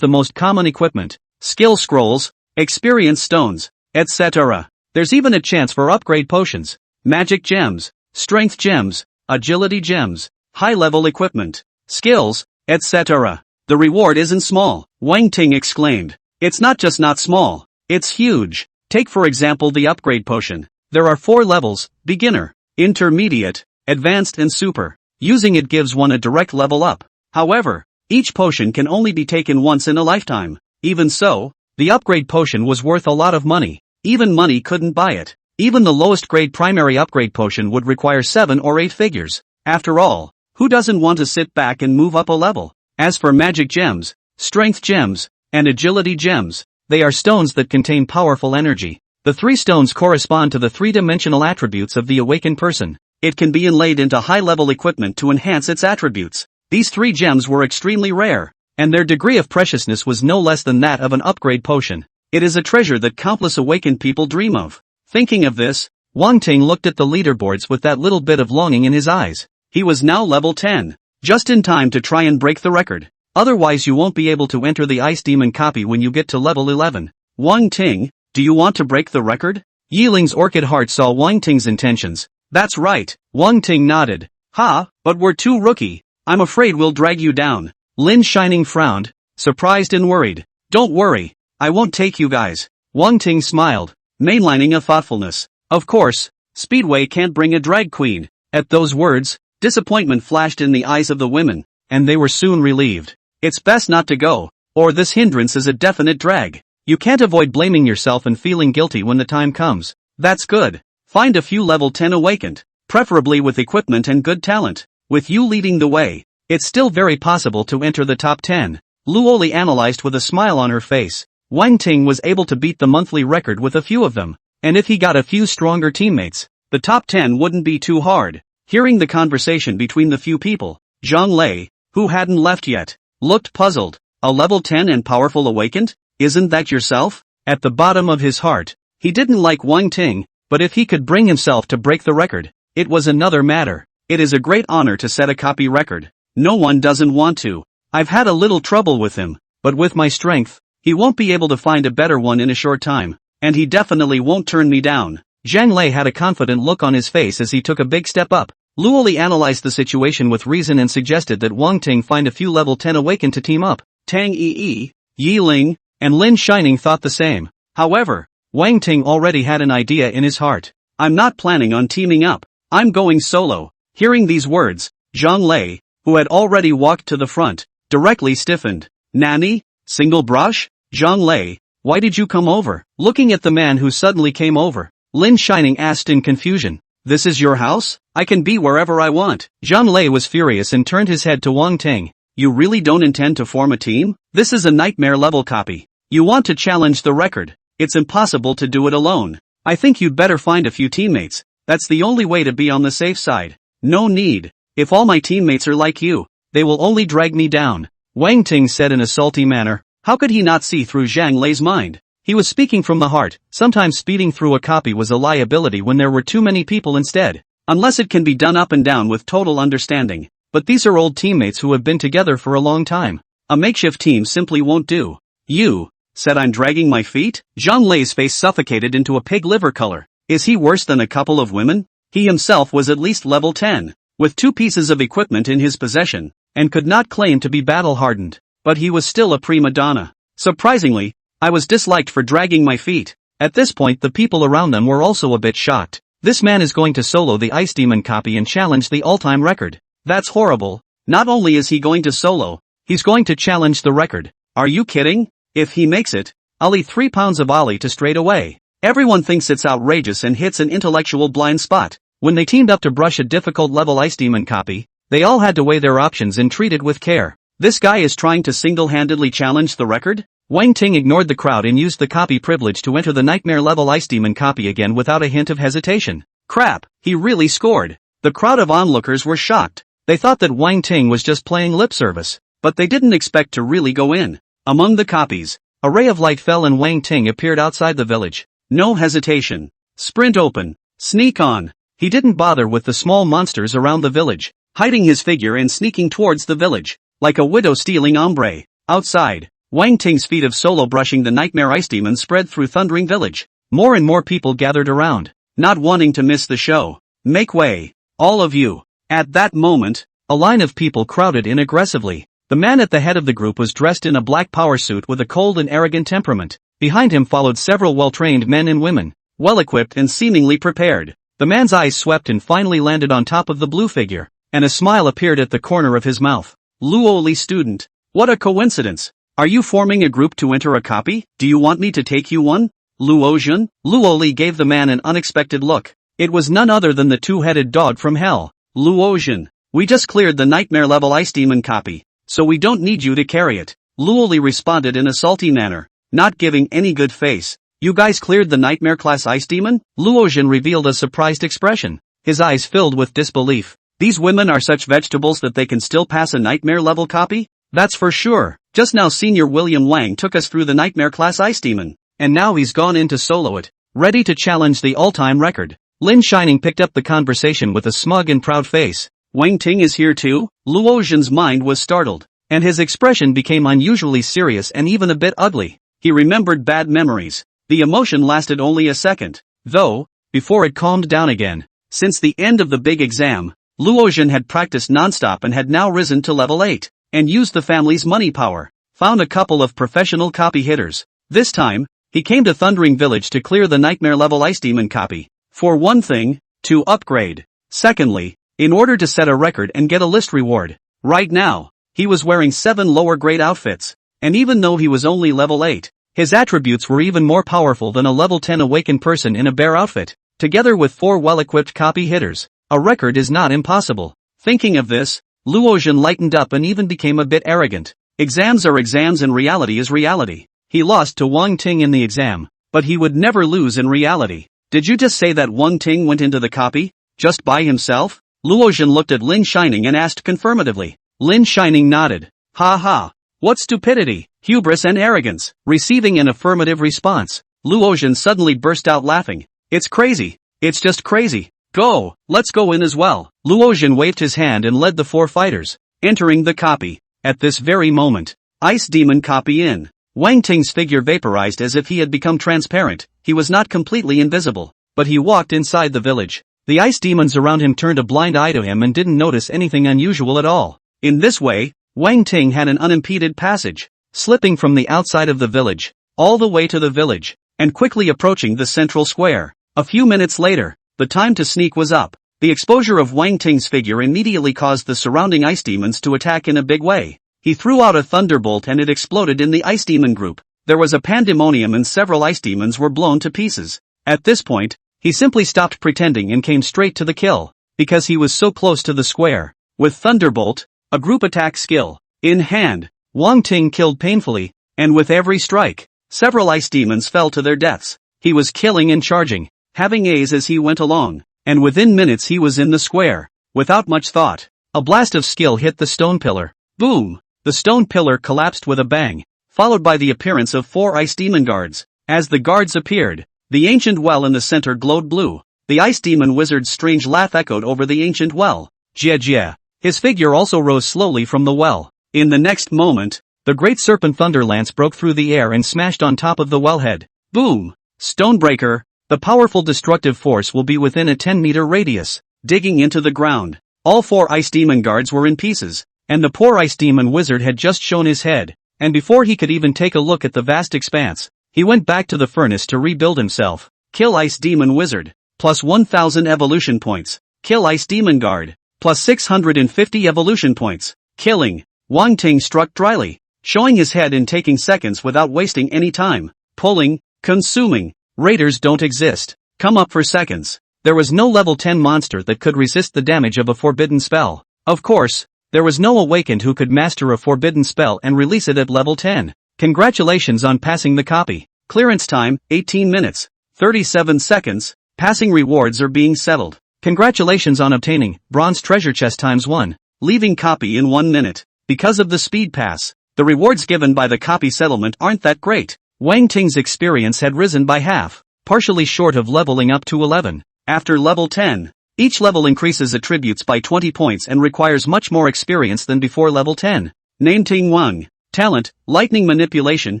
the most common equipment, skill scrolls, experience stones, etc. There's even a chance for upgrade potions, magic gems, strength gems, agility gems, high-level equipment, skills, etc. The reward isn't small, Wang Ting exclaimed. It's not just not small, it's huge. Take for example the upgrade potion. There are 4 levels, beginner, intermediate, advanced and super. Using it gives one a direct level up. However, each potion can only be taken once in a lifetime. Even so, the upgrade potion was worth a lot of money. Even money couldn't buy it. Even the lowest grade primary upgrade potion would require 7 or 8 figures. After all, who doesn't want to sit back and move up a level? As for magic gems, strength gems, and agility gems, they are stones that contain powerful energy. The 3 stones correspond to the 3-dimensional attributes of the awakened person. It can be inlaid into high-level equipment to enhance its attributes. These 3 gems were extremely rare, and their degree of preciousness was no less than that of an upgrade potion. It is a treasure that countless awakened people dream of. Thinking of this, Wang Ting looked at the leaderboards with that little bit of longing in his eyes. He was now level 10, just in time to try and break the record. Otherwise you won't be able to enter the Ice Demon copy when you get to level 11. Wang Ting, do you want to break the record? Yiling's orchid heart saw Wang Ting's intentions. That's right, Wang Ting nodded. Ha, but we're too rookie. I'm afraid we'll drag you down. Lin Shining frowned, surprised and worried. Don't worry, I won't take you guys. Wang Ting smiled, mainlining a thoughtfulness. Of course, Speedway can't bring a drag queen. At those words, disappointment flashed in the eyes of the women, and they were soon relieved. It's best not to go, or this hindrance is a definite drag. You can't avoid blaming yourself and feeling guilty when the time comes. That's good. Find a few level 10 awakened, preferably with equipment and good talent. With you leading the way, it's still very possible to enter the top 10. Luoli analyzed with a smile on her face. Wang Ting was able to beat the monthly record with a few of them, and if he got a few stronger teammates, the top 10 wouldn't be too hard. Hearing the conversation between the few people, Zhang Lei, who hadn't left yet, looked puzzled. A level 10 and powerful awakened? Isn't that yourself? At the bottom of his heart, he didn't like Wang Ting, but if he could bring himself to break the record, it was another matter. It is a great honor to set a copy record. No one doesn't want to. I've had a little trouble with him, but with my strength, he won't be able to find a better one in a short time, and he definitely won't turn me down. Zhang Lei had a confident look on his face as he took a big step up. Luoli analyzed the situation with reason and suggested that Wang Ting find a few level 10 awakened to team up. Tang Yi, Yiling, and Lin Shining thought the same. However, Wang Ting already had an idea in his heart. I'm not planning on teaming up. I'm going solo. Hearing these words, Zhang Lei, who had already walked to the front, directly stiffened. Nani? Single brush? Zhang Lei, why did you come over? Looking at the man who suddenly came over, Lin Shining asked in confusion. This is your house? I can be wherever I want. Zhang Lei was furious and turned his head to Wang Ting. You really don't intend to form a team? This is a nightmare level copy. You want to challenge the record. It's impossible to do it alone. I think you'd better find a few teammates. That's the only way to be on the safe side. No need. If all my teammates are like you, they will only drag me down. Wang Ting said in a salty manner. How could he not see through Zhang Lei's mind? He was speaking from the heart. Sometimes speeding through a copy was a liability when there were too many people instead. Unless it can be done up and down with total understanding. But these are old teammates who have been together for a long time. A makeshift team simply won't do. You said I'm dragging my feet? Zhang Lei's face suffocated into a pig liver color. Is he worse than a couple of women? He himself was at least level 10, with 2 pieces of equipment in his possession, and could not claim to be battle-hardened. But he was still a prima donna. Surprisingly, I was disliked for dragging my feet. At this point the people around them were also a bit shocked. This man is going to solo the Ice Demon copy and challenge the all-time record. That's horrible. Not only is he going to solo, he's going to challenge the record. Are you kidding? If he makes it, I'll eat 3 pounds of Ali to straight away. Everyone thinks it's outrageous and hits an intellectual blind spot. When they teamed up to brush a difficult level Ice Demon copy, they all had to weigh their options and treat it with care. This guy is trying to single-handedly challenge the record? Wang Ting ignored the crowd and used the copy privilege to enter the nightmare level Ice Demon copy again without a hint of hesitation. Crap, he really scored. The crowd of onlookers were shocked. They thought that Wang Ting was just playing lip service, but they didn't expect to really go in. Among the copies, a ray of light fell and Wang Ting appeared outside the village. No hesitation. Sprint open. Sneak on. He didn't bother with the small monsters around the village, hiding his figure and sneaking towards the village, like a widow stealing ombre. Outside, Wang Ting's feat of solo brushing the nightmare ice demon spread through Thundering Village. More and more people gathered around, not wanting to miss the show. Make way, all of you. At that moment, a line of people crowded in aggressively. The man at the head of the group was dressed in a black power suit with a cold and arrogant temperament. Behind him followed several well-trained men and women, well-equipped and seemingly prepared. The man's eyes swept and finally landed on top of the blue figure, and a smile appeared at the corner of his mouth. Luo Li student. What a coincidence. Are you forming a group to enter a copy? Do you want me to take you one? Luo Jun? Luo Li gave the man an unexpected look. It was none other than the two-headed dog from hell. Luo Jun. We just cleared the nightmare level ice demon copy, so we don't need you to carry it. Luo Li responded in a salty manner, not giving any good face. You guys cleared the nightmare class ice demon? Luo Jun revealed a surprised expression, his eyes filled with disbelief. These women are such vegetables that they can still pass a nightmare level copy? That's for sure. Just now Senior William Wang took us through the nightmare class ice demon, and now he's gone in to solo it, ready to challenge the all-time record. Lin Shining picked up the conversation with a smug and proud face. Wang Ting is here too? Luo Jun's mind was startled, and his expression became unusually serious and even a bit ugly. He remembered bad memories. The emotion lasted only a second, though, before it calmed down again. Since the end of the big exam, Luo Jun had practiced non-stop and had now risen to level 8. And used the family's money power, found a couple of professional copy hitters. This time, he came to Thundering Village to clear the nightmare level ice demon copy. For one thing, to upgrade. Secondly, in order to set a record and get a list reward. Right now, he was wearing 7 lower grade outfits, and even though he was only level 8, his attributes were even more powerful than a level 10 awakened person in a bear outfit. Together with 4 well-equipped copy hitters, a record is not impossible. Thinking of this, Luo Jun lightened up and even became a bit arrogant. Exams are exams and reality is reality. He lost to Wang Ting in the exam, but he would never lose in reality. Did you just say that Wang Ting went into the copy? Just by himself? Luo Jun looked at Lin Shining and asked confirmatively. Lin Shining nodded. Ha ha. What stupidity, hubris and arrogance. Receiving an affirmative response, Luo Jun suddenly burst out laughing. It's crazy. It's just crazy. Go, let's go in as well. Luo Jun waved his hand and led the 4 fighters, entering the copy. At this very moment, Ice Demon copy in. Wang Ting's figure vaporized as if he had become transparent. He was not completely invisible, but he walked inside the village. The ice demons around him turned a blind eye to him and didn't notice anything unusual at all. In this way, Wang Ting had an unimpeded passage, slipping from the outside of the village, all the way to the village, and quickly approaching the central square. A few minutes later, the time to sneak was up. The exposure of Wang Ting's figure immediately caused the surrounding ice demons to attack in a big way. He threw out a thunderbolt and it exploded in the ice demon group. There was a pandemonium and several ice demons were blown to pieces. At this point, he simply stopped pretending and came straight to the kill, because he was so close to the square. With Thunderbolt, a group attack skill, in hand, Wang Ting killed painfully, and with every strike, several ice demons fell to their deaths. He was killing and charging, having A's as he went along, and within minutes he was in the square. Without much thought, a blast of skill hit the stone pillar. Boom! The stone pillar collapsed with a bang, followed by the appearance of 4 ice demon guards. As the guards appeared, the ancient well in the center glowed blue. The ice demon wizard's strange laugh echoed over the ancient well. Jia Jia. His figure also rose slowly from the well. In the next moment, the great serpent thunder lance broke through the air and smashed on top of the wellhead. Boom! Stonebreaker. The powerful destructive force will be within a 10-meter radius, digging into the ground. All 4 ice demon guards were in pieces, and the poor ice demon wizard had just shown his head, and before he could even take a look at the vast expanse, he went back to the furnace to rebuild himself. Kill ice demon wizard, plus 1000 evolution points. Kill ice demon guard, plus 650 evolution points. Killing. Wang Ting struck dryly, showing his head and taking seconds without wasting any time. Pulling, consuming. Raiders don't exist. Come up for seconds. There was no level 10 monster that could resist the damage of a forbidden spell. Of course, there was no awakened who could master a forbidden spell and release it at level 10. Congratulations on passing the copy. Clearance time, 18 minutes, 37 seconds. Passing rewards are being settled. Congratulations on obtaining bronze treasure chest ×1. Leaving copy in 1 minute. Because of the speed pass, the rewards given by the copy settlement aren't that great. Wang Ting's experience had risen by half, partially short of leveling up to 11. After level 10, each level increases attributes by 20 points and requires much more experience than before level 10. Name Ting Wang. Talent, Lightning Manipulation,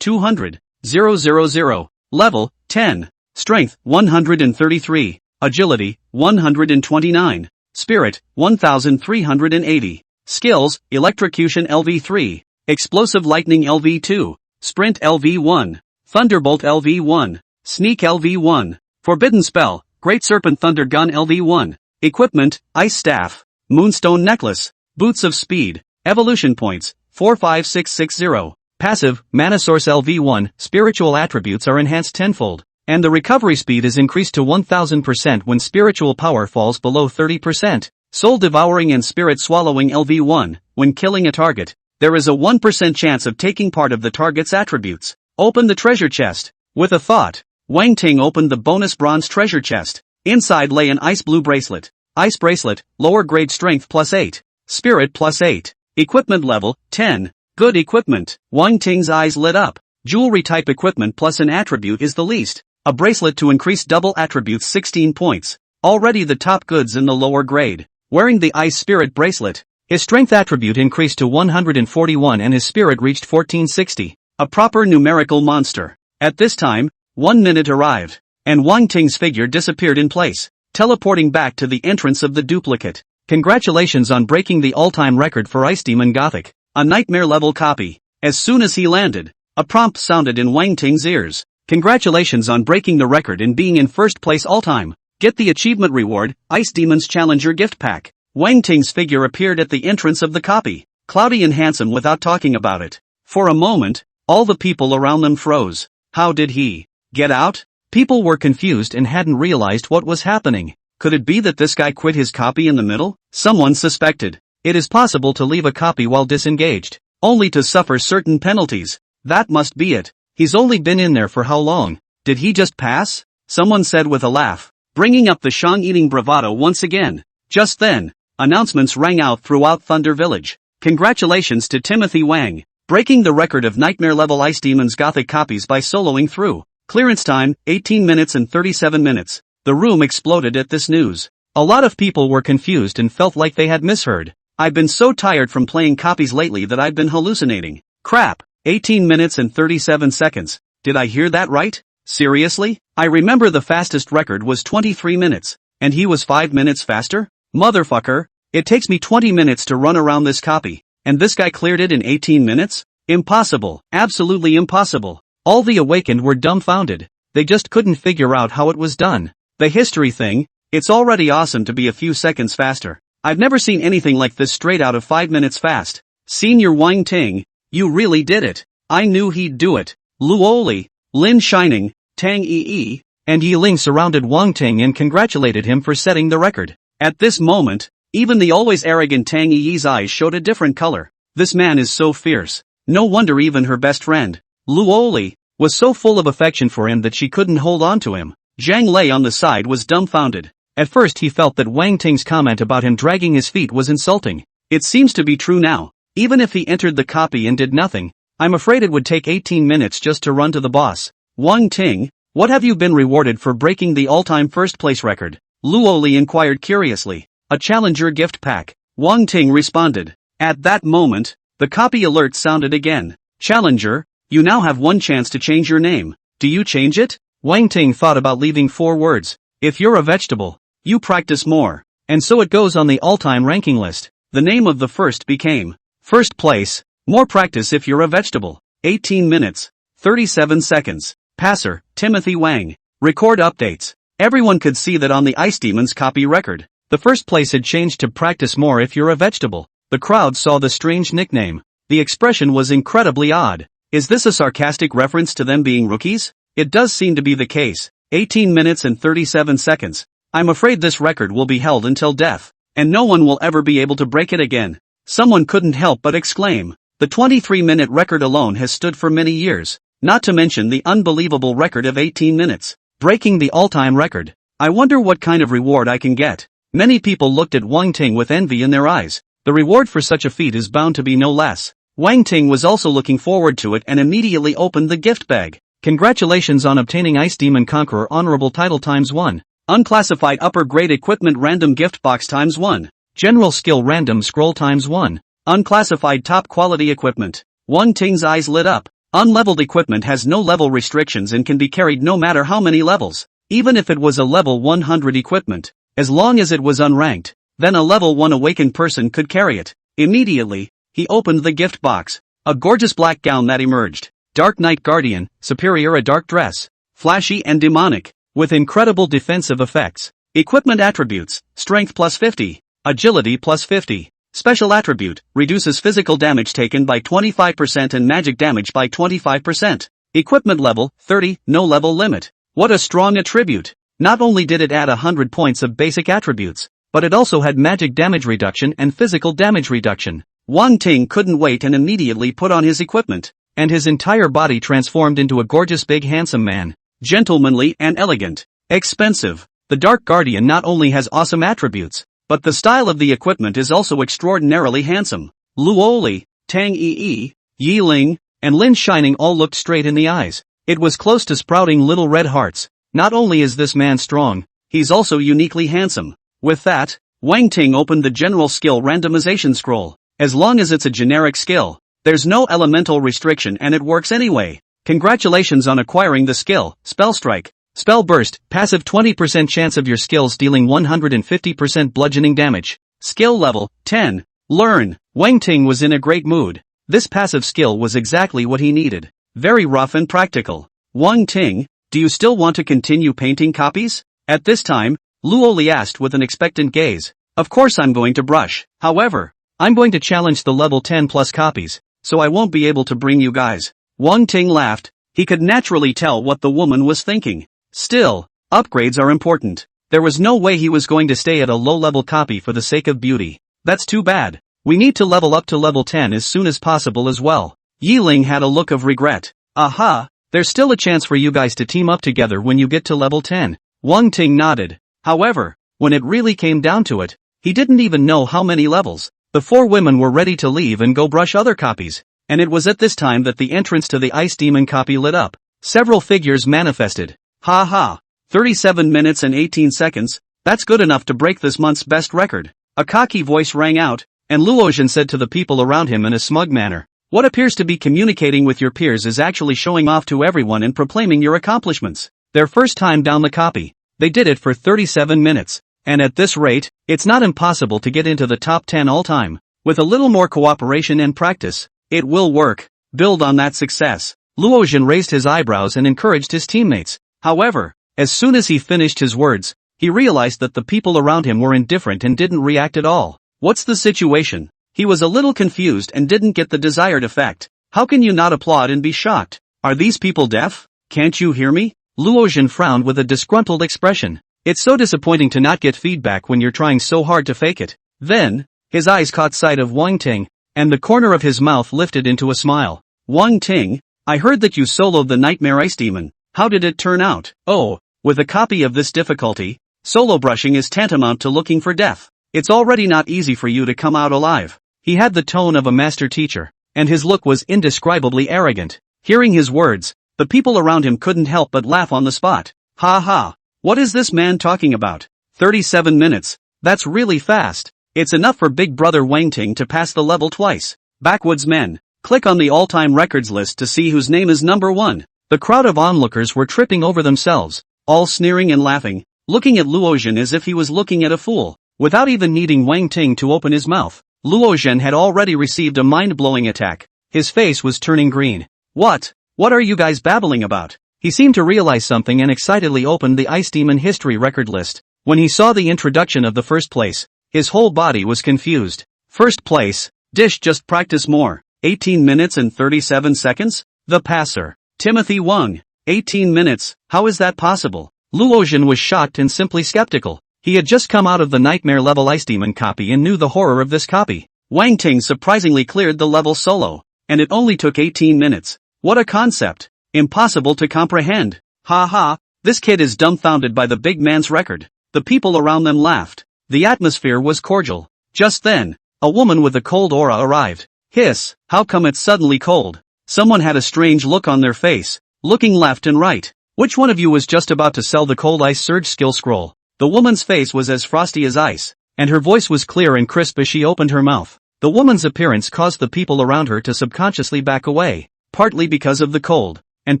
200. 000. Level, 10. Strength, 133. Agility, 129. Spirit, 1380. Skills, Electrocution LV3. Explosive Lightning LV2. Sprint LV1. Thunderbolt LV1. Sneak LV1. Forbidden Spell, Great Serpent Thunder Gun LV1. Equipment, Ice Staff. Moonstone Necklace. Boots of Speed. Evolution Points, 45660. Passive, Mana Source LV1, spiritual attributes are enhanced tenfold, and the recovery speed is increased to 1000% when spiritual power falls below 30%. Soul Devouring and Spirit Swallowing LV1, when killing a target, there is a 1% chance of taking part of the target's attributes. Open the treasure chest. With a thought, Wang Ting opened the bonus bronze treasure chest. Inside lay an ice blue bracelet. Ice bracelet, lower grade strength +8. Spirit +8. Equipment level, 10. Good equipment. Wang Ting's eyes lit up. Jewelry type equipment plus an attribute is the least. A bracelet to increase double attributes 16 points. Already the top goods in the lower grade. Wearing the Ice Spirit bracelet, his strength attribute increased to 141 and his spirit reached 1460. A proper numerical monster. At this time, 1 minute arrived, and Wang Ting's figure disappeared in place, teleporting back to the entrance of the duplicate. Congratulations on breaking the all-time record for Ice Demon Gothic. A nightmare-level copy. As soon as he landed, a prompt sounded in Wang Ting's ears. Congratulations on breaking the record and being in first place all-time. Get the achievement reward, Ice Demon's Challenger Gift Pack. Wang Ting's figure appeared at the entrance of the copy, cloudy and handsome without talking about it. For a moment, all the people around them froze. How did he get out? People were confused and hadn't realized what was happening. Could it be that this guy quit his copy in the middle? Someone suspected. It is possible to leave a copy while disengaged, only to suffer certain penalties. That must be it. He's only been in there for how long? Did he just pass? Someone said with a laugh, bringing up the Shang-eating bravado once again. Just then, announcements rang out throughout Thunder Village. Congratulations to Timothy Wang, breaking the record of nightmare-level Ice Demon's Gothic copies by soloing through. Clearance time, 18 minutes and 37 minutes. The room exploded at this news. A lot of people were confused and felt like they had misheard. I've been so tired from playing copies lately that I've been hallucinating. Crap, 18 minutes and 37 seconds. Did I hear that right? Seriously? I remember the fastest record was 23 minutes, and he was 5 minutes faster? Motherfucker, it takes me 20 minutes to run around this copy, and this guy cleared it in 18 minutes? Impossible, absolutely impossible. All the awakened were dumbfounded. They just couldn't figure out how it was done. The history thing, it's already awesome to be a few seconds faster. I've never seen anything like this straight out of 5 minutes fast. Senior Wang Ting, you really did it. I knew he'd do it. Luoli, Lin Shining, Tang Yi, and Yi Ling surrounded Wang Ting and congratulated him for setting the record. At this moment, even the always arrogant Tang Yi's eyes showed a different color. This man is so fierce. No wonder even her best friend, Luoli, was so full of affection for him that she couldn't hold on to him. Zhang Lei on the side was dumbfounded. At first he felt that Wang Ting's comment about him dragging his feet was insulting. It seems to be true now. Even if he entered the copy and did nothing, I'm afraid it would take 18 minutes just to run to the boss. Wang Ting, what have you been rewarded for breaking the all-time first place record? Luoli inquired curiously. A challenger gift pack. Wang Ting responded. At that moment, the copy alert sounded again. Challenger, you now have one chance to change your name. Do you change it? Wang Ting thought about leaving 4 words. If you're a vegetable, you practice more. And so it goes on the all-time ranking list. The name of the first became first place. More practice if you're a vegetable. 18 minutes. 37 seconds. Passer, Timothy Wang. Record updates. Everyone could see that on the Ice Demon's copy record, the first place had changed to practice more if you're a vegetable. The crowd saw the strange nickname. The expression was incredibly odd. Is this a sarcastic reference to them being rookies? It does seem to be the case. 18 minutes and 37 seconds. I'm afraid this record will be held until death, and no one will ever be able to break it again. Someone couldn't help but exclaim. The 23-minute record alone has stood for many years, not to mention the unbelievable record of 18 minutes. Breaking the all-time record. I wonder what kind of reward I can get. Many people looked at Wang Ting with envy in their eyes. The reward for such a feat is bound to be no less. Wang Ting was also looking forward to it and immediately opened the gift bag. Congratulations on obtaining Ice Demon Conqueror Honorable Title ×1. Unclassified Upper Grade Equipment Random Gift Box ×1. General Skill Random Scroll ×1. Unclassified Top Quality Equipment. Wang Ting's eyes lit up. Unleveled equipment has no level restrictions and can be carried no matter how many levels. Even if it was a level 100 equipment, as long as it was unranked, then a level 1 awakened person could carry it. Immediately, he opened the gift box. A gorgeous black gown that emerged. Dark Knight Guardian, superior a dark dress. Flashy and demonic, with incredible defensive effects. Equipment attributes, strength plus 50, agility plus 50. Special attribute, reduces physical damage taken by 25% and magic damage by 25%. Equipment level, 30, no level limit. What a strong attribute. Not only did it add 100 points of basic attributes, but it also had magic damage reduction and physical damage reduction. Wang Ting couldn't wait and immediately put on his equipment, and his entire body transformed into a gorgeous big handsome man. Gentlemanly and elegant. Expensive. The Dark Guardian not only has awesome attributes, but the style of the equipment is also extraordinarily handsome. Luoli, Tang Yi, Yi Ling, and Lin Shining all looked straight in the eyes. It was close to sprouting little red hearts. Not only is this man strong, he's also uniquely handsome. With that, Wang Ting opened the general skill randomization scroll. As long as it's a generic skill, there's no elemental restriction and it works anyway. Congratulations on acquiring the skill, Spell Strike. Spell Burst, passive 20% chance of your skills dealing 150% bludgeoning damage. Skill level, 10. Learn. Wang Ting was in a great mood. This passive skill was exactly what he needed. Very rough and practical. Wang Ting, do you still want to continue painting copies? At this time, Luoli asked with an expectant gaze. Of course I'm going to brush. However, I'm going to challenge the level 10 plus copies, so I won't be able to bring you guys. Wang Ting laughed. He could naturally tell what the woman was thinking. Still, upgrades are important. There was no way he was going to stay at a low-level copy for the sake of beauty. That's too bad. We need to level up to level 10 as soon as possible as well. Yi Ling had a look of regret. Aha, there's still a chance for you guys to team up together when you get to level 10. Wang Ting nodded. However, when it really came down to it, he didn't even know how many levels. The four women were ready to leave and go brush other copies, and it was at this time that the entrance to the Ice Demon copy lit up. Several figures manifested. Ha ha. 37 minutes and 18 seconds, that's good enough to break this month's best record. A cocky voice rang out, and Luozhen said to the people around him in a smug manner. What appears to be communicating with your peers is actually showing off to everyone and proclaiming your accomplishments. Their first time down the copy. They did it for 37 minutes. And at this rate, it's not impossible to get into the top 10 all time. With a little more cooperation and practice, it will work. Build on that success. Luozhen raised his eyebrows and encouraged his teammates. However, as soon as he finished his words, he realized that the people around him were indifferent and didn't react at all. What's the situation? He was a little confused and didn't get the desired effect. How can you not applaud and be shocked? Are these people deaf? Can't you hear me? Luozhen frowned with a disgruntled expression. It's so disappointing to not get feedback when you're trying so hard to fake it. Then, his eyes caught sight of Wang Ting, and the corner of his mouth lifted into a smile. Wang Ting, I heard that you soloed the Nightmare Ice Demon. How did it turn out? Oh, with a copy of this difficulty, solo brushing is tantamount to looking for death. It's already not easy for you to come out alive. He had the tone of a master teacher, and his look was indescribably arrogant. Hearing his words, the people around him couldn't help but laugh on the spot. Ha ha. What is this man talking about? 37 minutes. That's really fast. It's enough for Big Brother Wang Ting to pass the level twice. Backwoods men. Click on the all-time records list to see whose name is number 1. The crowd of onlookers were tripping over themselves, all sneering and laughing, looking at Luozhen as if he was looking at a fool. Without even needing Wang Ting to open his mouth, Luozhen had already received a mind-blowing attack. His face was turning green. What? What are you guys babbling about? He seemed to realize something and excitedly opened the Ice Demon history record list. When he saw the introduction of the first place, his whole body was confused. First place, Dish just practice more. 18 minutes and 37 seconds? The passer. Timothy Wang. 18 minutes, how is that possible? Luozhen was shocked and simply skeptical. He had just come out of the Nightmare level Ice Demon copy and knew the horror of this copy. Wang Ting surprisingly cleared the level solo, and it only took 18 minutes. What a concept. Impossible to comprehend. Ha ha, this kid is dumbfounded by the big man's record. The people around them laughed. The atmosphere was cordial. Just then, a woman with a cold aura arrived. Hiss, how come it's suddenly cold? Someone had a strange look on their face, looking left and right. Which one of you was just about to sell the cold ice surge skill scroll? The woman's face was as frosty as ice, and her voice was clear and crisp as she opened her mouth. The woman's appearance caused the people around her to subconsciously back away, partly because of the cold, and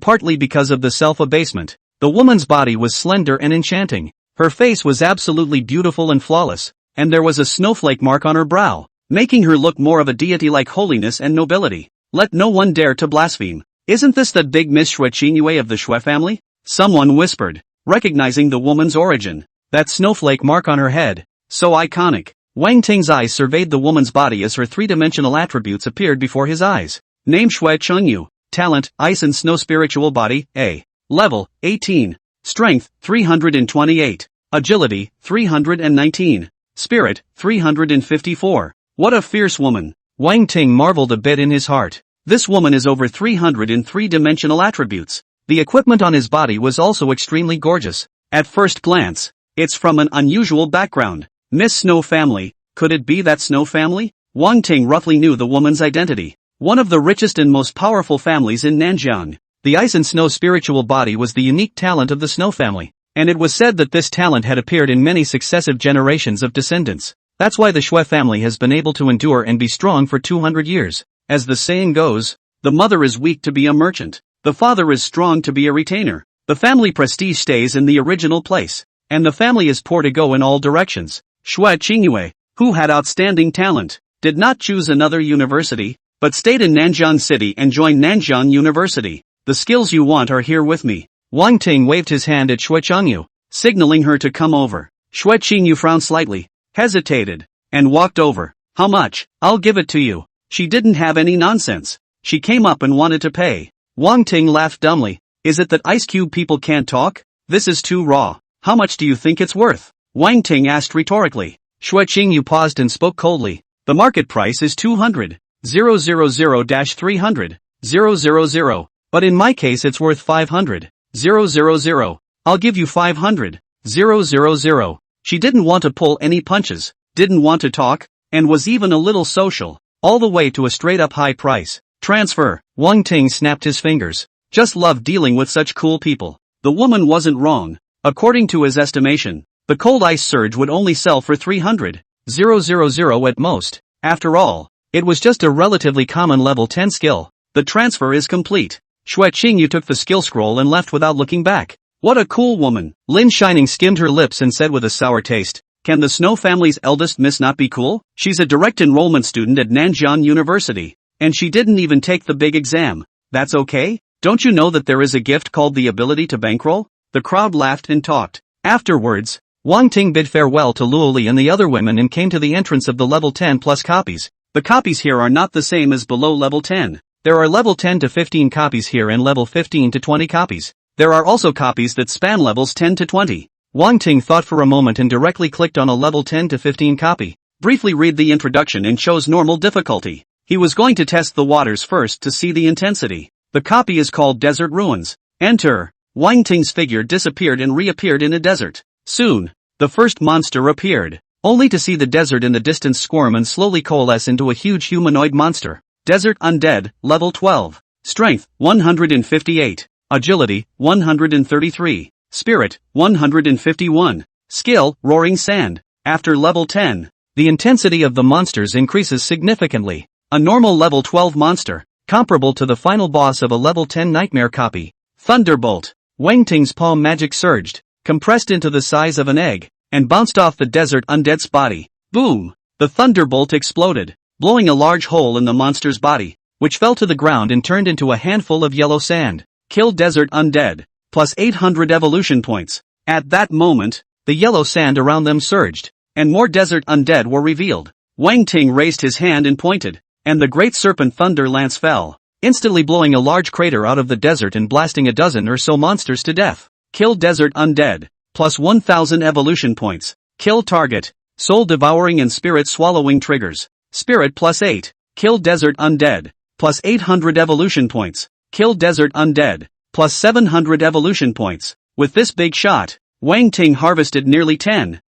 partly because of the self-abasement. The woman's body was slender and enchanting. Her face was absolutely beautiful and flawless, and there was a snowflake mark on her brow, making her look more of a deity like holiness and nobility. Let no one dare to blaspheme. Isn't this the big Miss Xue Qingyue of the Xue family? Someone whispered, recognizing the woman's origin. That snowflake mark on her head, so iconic. Wang Ting's eyes surveyed the woman's body as her three-dimensional attributes appeared before his eyes. Name Xue Chengyu. Talent, Ice and Snow. Spiritual body, A. Level, 18. Strength, 328. Agility, 319. Spirit, 354. What a fierce woman. Wang Ting marveled a bit in his heart. This woman is over 300 in three-dimensional attributes. The equipment on his body was also extremely gorgeous. At first glance, it's from an unusual background. Miss Snow family, could it be that Snow family? Wang Ting roughly knew the woman's identity. One of the richest and most powerful families in Nanjiang. The Ice and Snow spiritual body was the unique talent of the Snow family, and it was said that this talent had appeared in many successive generations of descendants. That's why the Xue family has been able to endure and be strong for 200 years. As the saying goes, the mother is weak to be a merchant. The father is strong to be a retainer. The family prestige stays in the original place, and the family is poor to go in all directions. Xue Qingyue, who had outstanding talent, did not choose another university, but stayed in Nanjiang City and joined Nanjiang University. The skills you want are here with me. Wang Ting waved his hand at Xue Qingyu, signaling her to come over. Xue Qingyu frowned slightly, hesitated, and walked over. How much? I'll give it to you. She didn't have any nonsense. She came up and wanted to pay. Wang Ting laughed dumbly. Is it that Ice Cube people can't talk? This is too raw. How much do you think it's worth? Wang Ting asked rhetorically. Xue Qingyu paused and spoke coldly. The market price is 200. 000-300. 000. But in my case it's worth 500. 000. I'll give you 500. 000. She didn't want to pull any punches, didn't want to talk, and was even a little social, all the way to a straight-up high price. Transfer. Wang Ting snapped his fingers. Just loved dealing with such cool people. The woman wasn't wrong. According to his estimation, the cold ice surge would only sell for 300. 000 at most. After all, it was just a relatively common level 10 skill. The transfer is complete. Xue Qingyu took the skill scroll and left without looking back. What a cool woman. Lin Shining skimmed her lips and said with a sour taste, can the Snow family's eldest miss not be cool? She's a direct enrollment student at Nanjiang University, and she didn't even take the big exam. That's okay? Don't you know that there is a gift called the ability to bankroll? The crowd laughed and talked. Afterwards, Wang Ting bid farewell to Luo Li and the other women and came to the entrance of the level 10 plus copies. The copies here are not the same as below level 10. There are level 10 to 15 copies here and level 15 to 20 copies. There are also copies that span levels 10 to 20. Wang Ting thought for a moment and directly clicked on a level 10 to 15 copy. Briefly read the introduction and chose normal difficulty. He was going to test the waters first to see the intensity. The copy is called Desert Ruins. Enter. Wang Ting's figure disappeared and reappeared in a desert. Soon, the first monster appeared, only to see the desert in the distance squirm and slowly coalesce into a huge humanoid monster. Desert Undead, level 12. Strength, 158. Agility, 133. Spirit, 151. Skill, Roaring Sand. After level 10, the intensity of the monsters increases significantly. A normal level 12 monster, comparable to the final boss of a level 10 nightmare copy. Thunderbolt. Wang Ting's palm magic surged, compressed into the size of an egg, and bounced off the Desert Undead's body. Boom! The thunderbolt exploded, blowing a large hole in the monster's body, which fell to the ground and turned into a handful of yellow sand. Kill Desert Undead. Plus 800 evolution points. At that moment, the yellow sand around them surged, and more Desert Undead were revealed. Wang Ting raised his hand and pointed, and the great serpent Thunder Lance fell, instantly blowing a large crater out of the desert and blasting a dozen or so monsters to death. Kill Desert Undead. Plus 1000 evolution points. Kill target. Soul Devouring and Spirit Swallowing triggers. Spirit plus 8. Kill Desert Undead. Plus 800 evolution points. Kill Desert Undead. Plus 700 evolution points. With this big shot, Wang Ting harvested nearly 10,000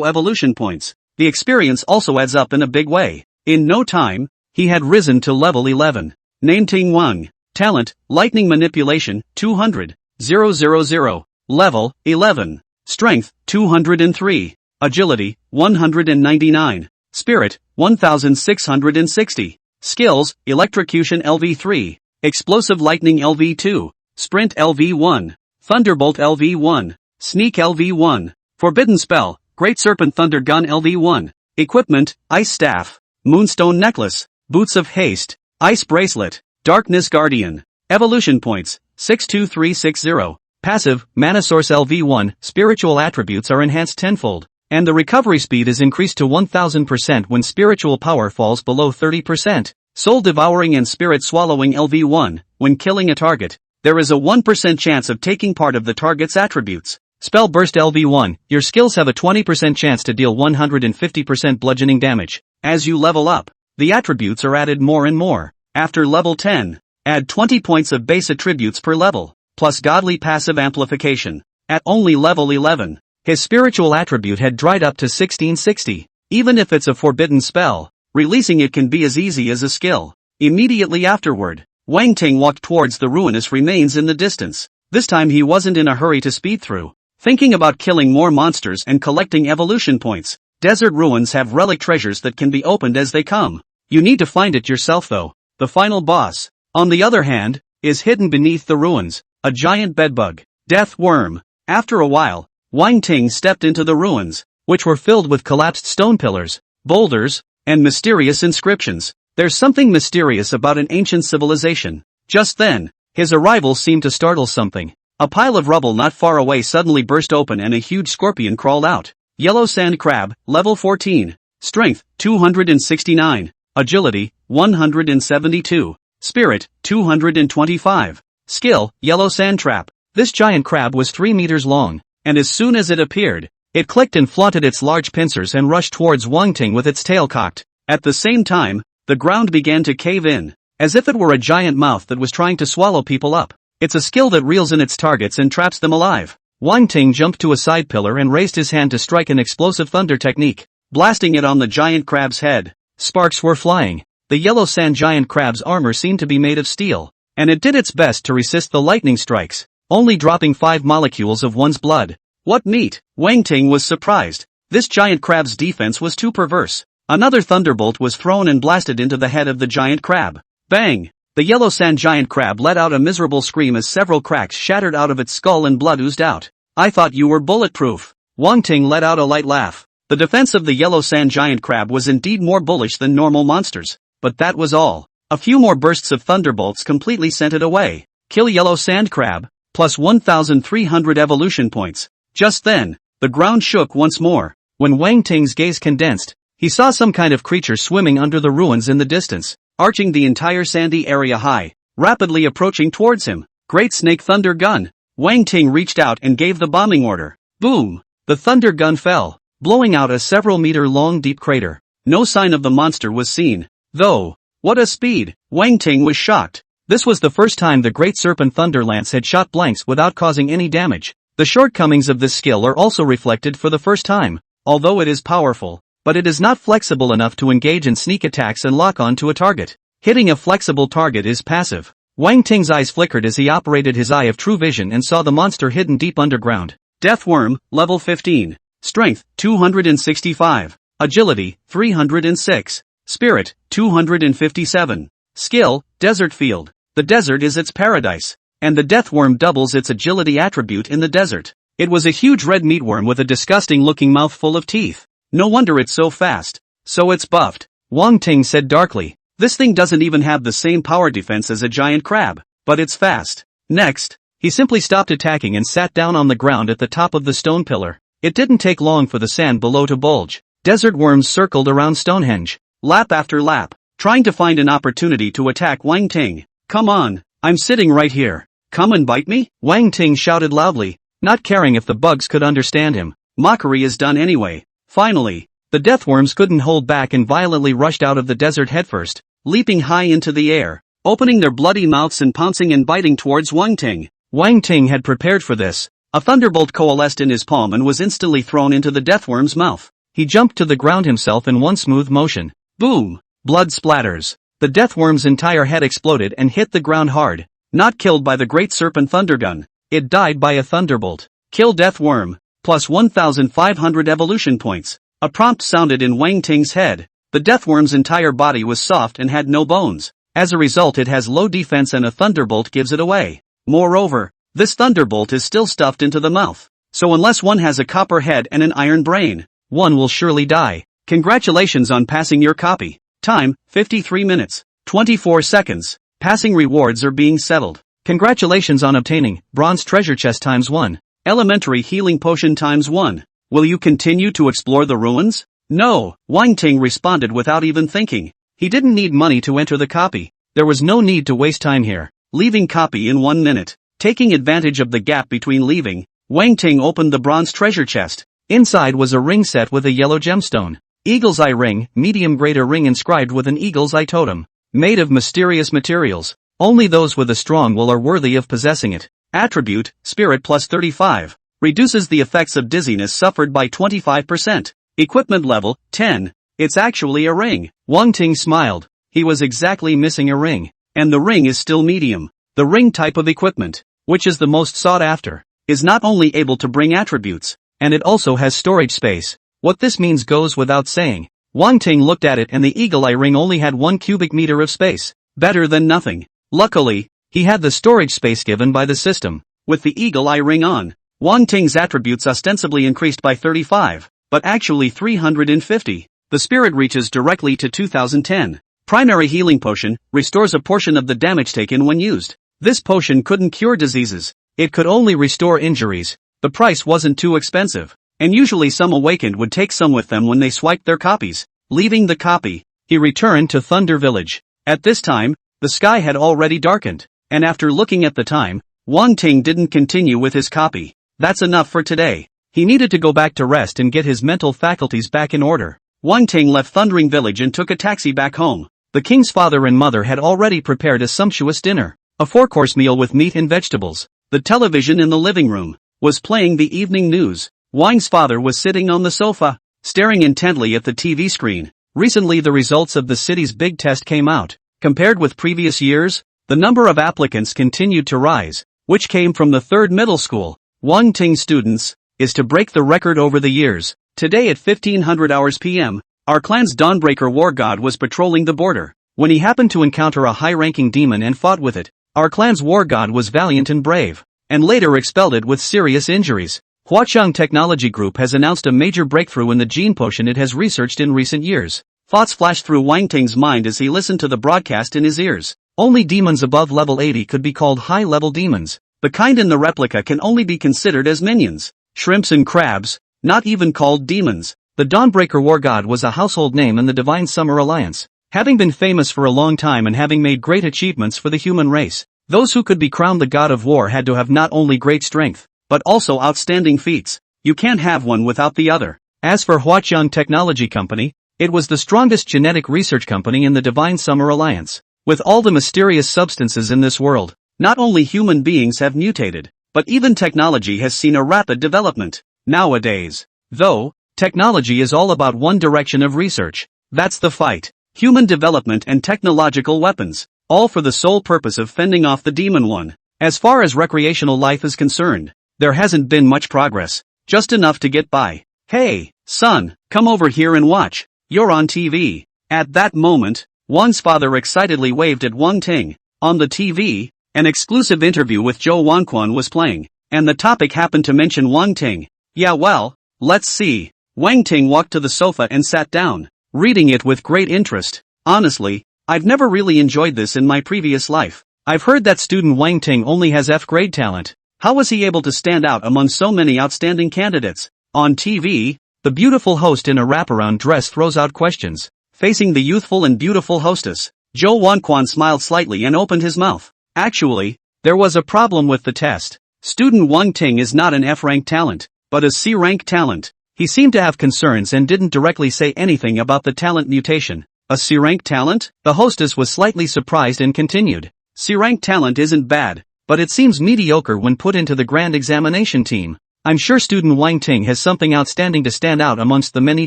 evolution points. The experience also adds up in a big way. In no time, he had risen to level 11. Name Ting Wang. Talent, Lightning Manipulation, 200. 000. Level, 11. Strength, 203. Agility, 199. Spirit, 1660. Skills, Electrocution LV3, Explosive Lightning LV2, Sprint LV1, Thunderbolt LV1, Sneak LV1, Forbidden Spell, Great Serpent Thunder Gun LV1, Equipment, Ice Staff, Moonstone Necklace, Boots of Haste, Ice Bracelet, Darkness Guardian. Evolution Points, 62360. Passive, Mana Source LV1, Spiritual attributes are enhanced tenfold, and the recovery speed is increased to 1000% when spiritual power falls below 30%. Soul Devouring and Spirit Swallowing LV1, when killing a target, there is a 1% chance of taking part of the target's attributes. Spell Burst LV1, your skills have a 20% chance to deal 150% bludgeoning damage. As you level up, the attributes are added more and more. After level 10, add 20 points of base attributes per level, plus Godly Passive Amplification. At only level 11, his spiritual attribute had dried up to 1660. Even if it's a forbidden spell, releasing it can be as easy as a skill. Immediately afterward, Wang Ting walked towards the ruinous remains in the distance. This time he wasn't in a hurry to speed through, thinking about killing more monsters and collecting evolution points. Desert ruins have relic treasures that can be opened as they come. You need to find it yourself though. The final boss, on the other hand, is hidden beneath the ruins, a giant bedbug, death worm. After a while, Wang Ting stepped into the ruins, which were filled with collapsed stone pillars, boulders, and mysterious inscriptions. There's something mysterious about an ancient civilization. Just then, his arrival seemed to startle something. A pile of rubble not far away suddenly burst open and a huge scorpion crawled out. Yellow Sand Crab, level 14. Strength, 269. Agility, 172. Spirit, 225. Skill, Yellow Sand Trap. This giant crab was 3 meters long, and as soon as it appeared, it clicked and flaunted its large pincers and rushed towards Wang Ting with its tail cocked. At the same time, the ground began to cave in, as if it were a giant mouth that was trying to swallow people up. It's a skill that reels in its targets and traps them alive. Wang Ting jumped to a side pillar and raised his hand to strike an explosive thunder technique, blasting it on the giant crab's head. Sparks were flying. The yellow sand giant crab's armor seemed to be made of steel, and it did its best to resist the lightning strikes, only dropping 5 molecules of one's blood. What neat! Wang Ting was surprised. This giant crab's defense was too perverse. Another thunderbolt was thrown and blasted into the head of the giant crab. Bang! The yellow sand giant crab let out a miserable scream as several cracks shattered out of its skull and blood oozed out. I thought you were bulletproof. Wang Ting let out a light laugh. The defense of the yellow sand giant crab was indeed more bullish than normal monsters. But that was all. A few more bursts of thunderbolts completely sent it away. Kill yellow sand crab, plus 1,300 evolution points. Just then, the ground shook once more. When Wang Ting's gaze condensed, he saw some kind of creature swimming under the ruins in the distance, arching the entire sandy area high, rapidly approaching towards him. Great Snake Thunder Gun. Wang Ting reached out and gave the bombing order. Boom! The thunder gun fell, blowing out a several meter long deep crater. No sign of the monster was seen, though. What a speed! Wang Ting was shocked. This was the first time the Great Serpent Thunder Lance had shot blanks without causing any damage. The shortcomings of this skill are also reflected for the first time. Although it is powerful, but it is not flexible enough to engage in sneak attacks and lock on to a target. Hitting a flexible target is passive. Wang Ting's eyes flickered as he operated his Eye of True Vision and saw the monster hidden deep underground. Death Worm, level 15. Strength, 265. Agility, 306. Spirit, 257. Skill, Desert Field. The desert is its paradise, and the death worm doubles its agility attribute in the desert. It was a huge red meatworm with a disgusting-looking mouth full of teeth. No wonder it's so fast. So it's buffed. Wang Ting said darkly. This thing doesn't even have the same power defense as a giant crab, but it's fast. Next, he simply stopped attacking and sat down on the ground at the top of the stone pillar. It didn't take long for the sand below to bulge. Desert worms circled around Stonehenge, lap after lap, trying to find an opportunity to attack Wang Ting. Come on, I'm sitting right here. Come and bite me? Wang Ting shouted loudly, not caring if the bugs could understand him. Mockery is done anyway. Finally, the deathworms couldn't hold back and violently rushed out of the desert headfirst, leaping high into the air, opening their bloody mouths and pouncing and biting towards Wang Ting. Wang Ting had prepared for this. A thunderbolt coalesced in his palm and was instantly thrown into the deathworm's mouth. He jumped to the ground himself in one smooth motion. Boom! Blood splatters. The deathworm's entire head exploded and hit the ground hard. Not killed by the Great Serpent Thundergun. It died by a thunderbolt. Kill Deathworm. Plus 1,500 evolution points. A prompt sounded in Wang Ting's head. The deathworm's entire body was soft and had no bones. As a result, it has low defense and a thunderbolt gives it away. Moreover, this thunderbolt is still stuffed into the mouth. So unless one has a copper head and an iron brain, one will surely die. Congratulations on passing your copy. Time, 53 minutes, 24 seconds. Passing rewards are being settled. Congratulations on obtaining Bronze Treasure Chest ×1. Elementary Healing Potion ×1. Will you continue to explore the ruins? No, Wang Ting responded without even thinking. He didn't need money to enter the copy. There was no need to waste time here. Leaving copy in 1 minute. Taking advantage of the gap between leaving, Wang Ting opened the bronze treasure chest. Inside was a ring set with a yellow gemstone. Eagle's eye ring, medium grade, a ring inscribed with an eagle's eye totem. Made of mysterious materials. Only those with a strong will are worthy of possessing it. Attribute, Spirit plus 35. Reduces the effects of dizziness suffered by 25%. Equipment level, 10. It's actually a ring. Wang Ting smiled. He was exactly missing a ring. And the ring is still medium. The ring type of equipment, which is the most sought after, is not only able to bring attributes, and it also has storage space. What this means goes without saying. Wang Ting looked at it and the eagle eye ring only had 1 cubic meter of space. Better than nothing. Luckily, he had the storage space given by the system. With the eagle eye ring on, Wang Ting's attributes ostensibly increased by 35, but actually 350. The spirit reaches directly to 2010. Primary Healing Potion, restores a portion of the damage taken when used. This potion couldn't cure diseases. It could only restore injuries. The price wasn't too expensive. And usually some awakened would take some with them when they swiped their copies. Leaving the copy, he returned to Thunder Village. At this time, the sky had already darkened. And after looking at the time, Wang Ting didn't continue with his copy. That's enough for today. He needed to go back to rest and get his mental faculties back in order. Wang Ting left Thundering Village and took a taxi back home. The king's father and mother had already prepared a sumptuous dinner. A 4-course meal with meat and vegetables. The television in the living room was playing the evening news. Wang's father was sitting on the sofa, staring intently at the TV screen. Recently the results of the city's big test came out. Compared with previous years, the number of applicants continued to rise, which came from the 3rd middle school. Wang Ting students is to break the record over the years. Today at 1500 hours p.m., our clan's Dawnbreaker war god was patrolling the border. When he happened to encounter a high-ranking demon and fought with it, our clan's war god was valiant and brave, and later expelled it with serious injuries. Huaqiang Technology Group has announced a major breakthrough in the gene potion it has researched in recent years. Thoughts flashed through Wang Ting's mind as he listened to the broadcast in his ears. Only demons above level 80 could be called high-level demons. The kind in the replica can only be considered as minions. Shrimps and crabs, not even called demons. The Dawnbreaker war god was a household name in the Divine Summer Alliance. Having been famous for a long time and having made great achievements for the human race, those who could be crowned the god of war had to have not only great strength, but also outstanding feats. You can't have one without the other. As for Huaqiang Technology Company, it was the strongest genetic research company in the Divine Summer Alliance. With all the mysterious substances in this world, not only human beings have mutated, but even technology has seen a rapid development. Nowadays, though, technology is all about one direction of research. That's the fight. Human development and technological weapons, all for the sole purpose of fending off the demon one. As far as recreational life is concerned, there hasn't been much progress, just enough to get by. Hey, son, come over here and watch. You're on TV. At that moment, Wang's father excitedly waved at Wang Ting. On the TV, an exclusive interview with Zhou Wanquan was playing, and the topic happened to mention Wang Ting. Yeah, well, let's see. Wang Ting walked to the sofa and sat down, reading it with great interest. Honestly, I've never really enjoyed this in my previous life. I've heard that student Wang Ting only has F-grade talent. How was he able to stand out among so many outstanding candidates? On TV, the beautiful host in a wraparound dress throws out questions. Facing the youthful and beautiful hostess, Zhou Wanquan smiled slightly and opened his mouth. Actually, there was a problem with the test. Student Wang Ting is not an F-rank talent, but a C-rank talent. He seemed to have concerns and didn't directly say anything about the talent mutation. A C-rank talent? The hostess was slightly surprised and continued. C-rank talent isn't bad, but it seems mediocre when put into the grand examination team. I'm sure student Wang Ting has something outstanding to stand out amongst the many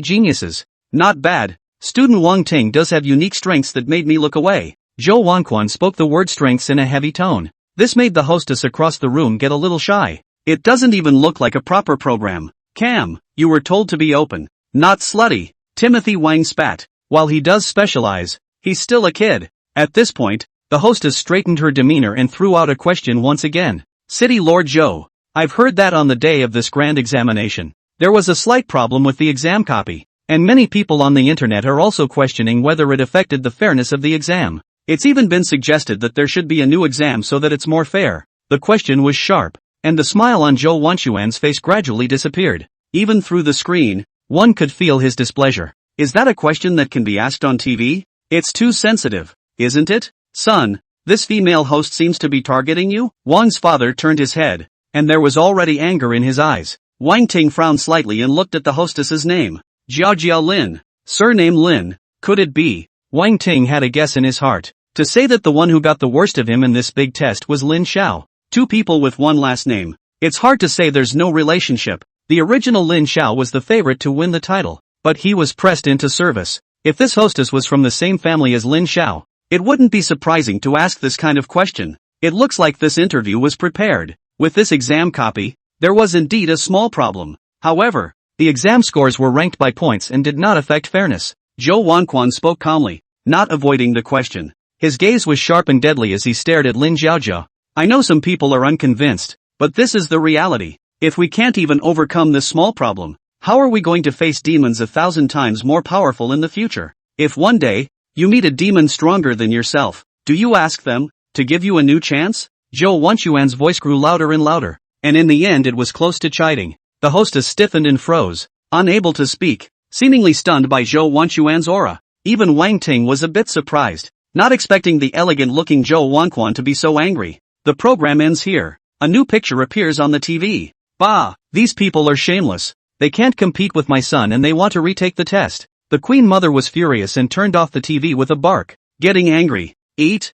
geniuses. Not bad. Student Wang Ting does have unique strengths that made me look away. Zhou Wanquan spoke the word strengths in a heavy tone. This made the hostess across the room get a little shy. It doesn't even look like a proper program. Cam, you were told to be open. Not slutty. Timothy Wang spat. While he does specialize, he's still a kid. At this point, the hostess straightened her demeanor and threw out a question once again. City Lord Joe. I've heard that on the day of this grand examination, there was a slight problem with the exam copy, and many people on the internet are also questioning whether it affected the fairness of the exam. It's even been suggested that there should be a new exam so that it's more fair. The question was sharp, and the smile on Zhou Wanquan's face gradually disappeared. Even through the screen, one could feel his displeasure. Is that a question that can be asked on TV? It's too sensitive, isn't it? Son, this female host seems to be targeting you? Wang's father turned his head, and there was already anger in his eyes. Wang Ting frowned slightly and looked at the hostess's name. Jiao Lin. Surname Lin. Could it be? Wang Ting had a guess in his heart. To say that the one who got the worst of him in this big test was Lin Xiao. Two people with one last name. It's hard to say there's no relationship. The original Lin Xiao was the favorite to win the title, but he was pressed into service. If this hostess was from the same family as Lin Xiao, it wouldn't be surprising to ask this kind of question. It looks like this interview was prepared. With this exam copy, there was indeed a small problem. However, the exam scores were ranked by points and did not affect fairness. Zhou Wanquan spoke calmly, not avoiding the question. His gaze was sharp and deadly as he stared at Lin Xiaojia. I know some people are unconvinced, but this is the reality. If we can't even overcome this small problem, how are we going to face demons 1,000 times more powerful in the future? If one day, you meet a demon stronger than yourself, do you ask them to give you a new chance? Zhou Wanquan's voice grew louder and louder, and in the end it was close to chiding. The hostess stiffened and froze, unable to speak, seemingly stunned by Zhou Wanquan's aura. Even Wang Ting was a bit surprised, not expecting the elegant-looking Zhou Wanquan to be so angry. The program ends here. A new picture appears on the TV. Bah! These people are shameless. They can't compete with my son and they want to retake the test. The Queen Mother was furious and turned off the TV with a bark, getting angry. Eat,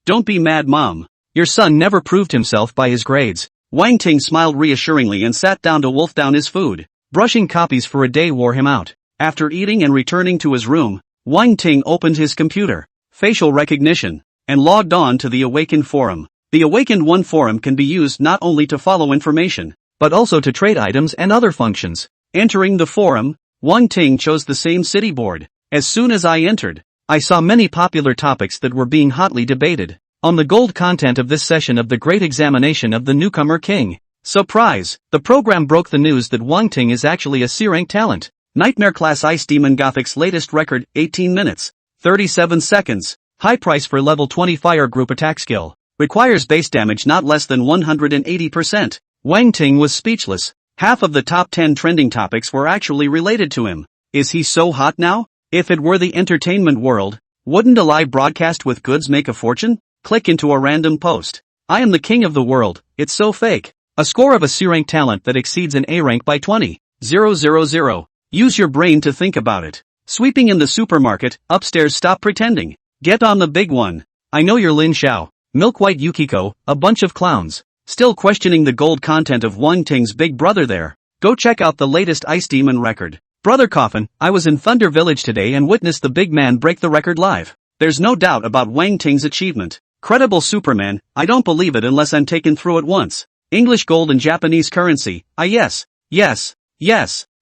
don't be mad, Mom. Your son never proved himself by his grades. Wang Ting smiled reassuringly and sat down to wolf down his food. Brushing copies for a day wore him out. After eating and returning to his room, Wang Ting opened his computer, facial recognition, and logged on to the Awakened Forum. The Awakened One Forum can be used not only to follow information, but also to trade items and other functions. Entering the forum, Wang Ting chose the same city board. As soon as I entered, I saw many popular topics that were being hotly debated. On the gold content of this session of the Great Examination of the Newcomer King. Surprise! The program broke the news that Wang Ting is actually a C-rank talent. Nightmare Class Ice Demon Gothic's latest record, 18 minutes, 37 seconds. High price for level 20 fire group attack skill. Requires base damage not less than 180%. Wang Ting was speechless. Half of the top 10 trending topics were actually related to him. Is he so hot now? If it were the entertainment world, wouldn't a live broadcast with goods make a fortune? Click into a random post. I am the king of the world, it's so fake. A score of a C-rank talent that exceeds an A rank by 20,000. Use your brain to think about it. Sweeping in the supermarket, upstairs, stop pretending. Get on the big one. I know you're Lin Xiao. Milk White Yukiko, a bunch of clowns. Still questioning the gold content of Wang Ting's big brother there. Go check out the latest Ice Demon record. Brother Coffin, I was in Thunder Village today and witnessed the big man break the record live. There's no doubt about Wang Ting's achievement. Credible Superman, I don't believe it unless I'm taken through it once. English gold and Japanese currency, yes.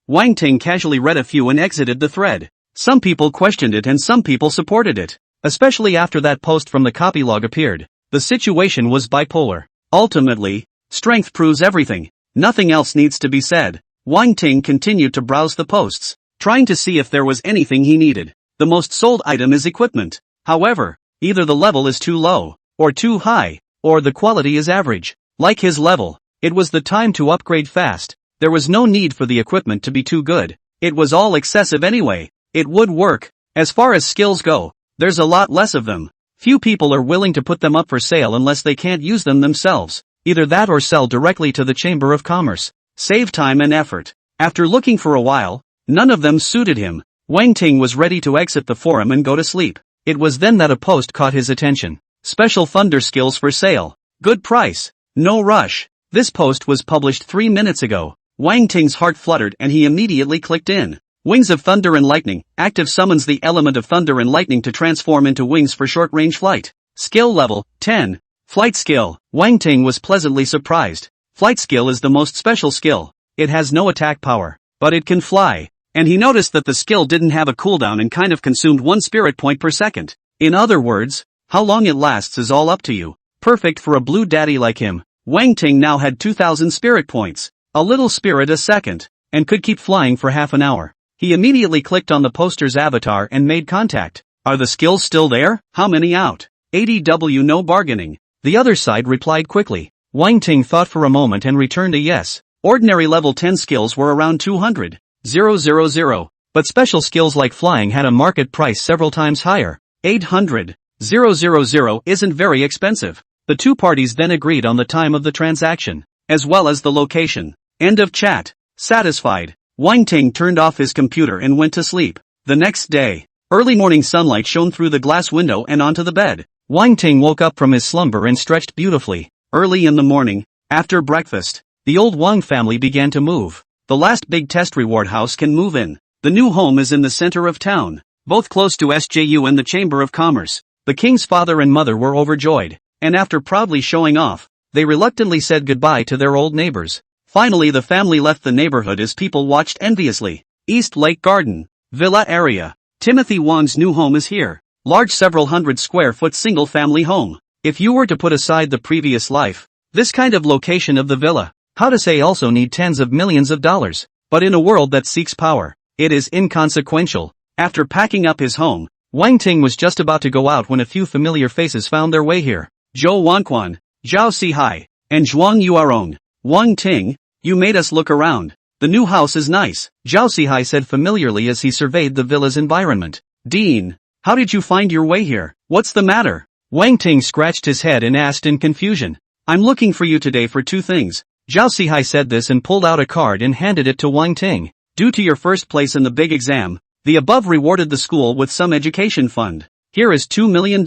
Wang Ting casually read a few and exited the thread. Some people questioned it and some people supported it. Especially after that post from the copylog appeared. The situation was bipolar. Ultimately, strength proves everything. Nothing else needs to be said. Wang Ting continued to browse the posts, trying to see if there was anything he needed. The most sold item is equipment. However, either the level is too low, or too high, or the quality is average. Like his level, it was the time to upgrade fast. There was no need for the equipment to be too good. It was all excessive anyway. It would work. As far as skills go, there's a lot less of them. Few people are willing to put them up for sale unless they can't use them themselves. Either that or sell directly to the Chamber of Commerce. Save time and effort. After looking for a while, none of them suited him. Wang Ting was ready to exit the forum and go to sleep. It was then that a post caught his attention. Special Thunder skills for sale. Good price. No rush. This post was published 3 minutes ago. Wang Ting's heart fluttered and he immediately clicked in. Wings of Thunder and Lightning. Active summons the element of thunder and lightning to transform into wings for short-range flight. Skill level, 10. Flight skill. Wang Ting was pleasantly surprised. Flight skill is the most special skill. It has no attack power, but it can fly. and he noticed that the skill didn't have a cooldown and kind of consumed 1 spirit point per second. In other words, how long it lasts is all up to you. Perfect for a blue daddy like him. Wang Ting now had 2,000 spirit points, a little spirit a second, and could keep flying for half an hour. He immediately clicked on the poster's avatar and made contact. Are the skills still there? How many out? 80W, no bargaining. The other side replied quickly. Wang Ting thought for a moment and returned a yes. Ordinary level 10 skills were around 200,000, but special skills like flying had a market price several times higher. 800,000 isn't very expensive. The two parties then agreed on the time of the transaction, as well as the location. End of chat. Satisfied, Wang Ting turned off his computer and went to sleep. The next day, early morning sunlight shone through the glass window and onto the bed. Wang Ting woke up from his slumber and stretched beautifully. Early in the morning, after breakfast, the old Wang family began to move. The last big test reward house can move in. The new home is in the center of town, both close to SJU and the Chamber of Commerce. The king's father and mother were overjoyed, and after proudly showing off, they reluctantly said goodbye to their old neighbors. Finally the family left the neighborhood as people watched enviously. East Lake Garden, Villa area. Timothy Wang's new home is here. Large several hundred square foot single family home. If you were to put aside the previous life, this kind of location of the villa, how to say also need tens of millions of dollars. But in a world that seeks power, it is inconsequential. After packing up his home, Wang Ting was just about to go out when a few familiar faces found their way here. Zhou Wanquan, Zhao Sihai, and Zhuang Yuarong. Wang Ting, you made us look around. The new house is nice, Zhao Sihai said familiarly as he surveyed the villa's environment. Dean, how did you find your way here? What's the matter? Wang Ting scratched his head and asked in confusion. I'm looking for you today for two things. Zhao Sihai said this and pulled out a card and handed it to Wang Ting. Due to your first place in the big exam, the above rewarded the school with some education fund. Here is $2 million.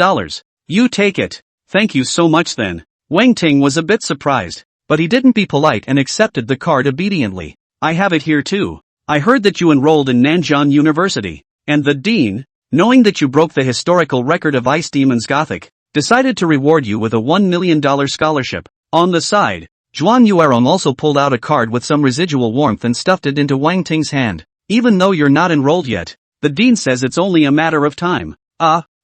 You take it. Thank you so much then. Wang Ting was a bit surprised, but he didn't be polite and accepted the card obediently. I have it here too. I heard that you enrolled in Nanjing University, and the dean, knowing that you broke the historical record of Ice Demon's Gothic, decided to reward you with a $1 million scholarship. On the side, Zhuang Yuarong also pulled out a card with some residual warmth and stuffed it into Wang Ting's hand. Even though you're not enrolled yet, the dean says it's only a matter of time.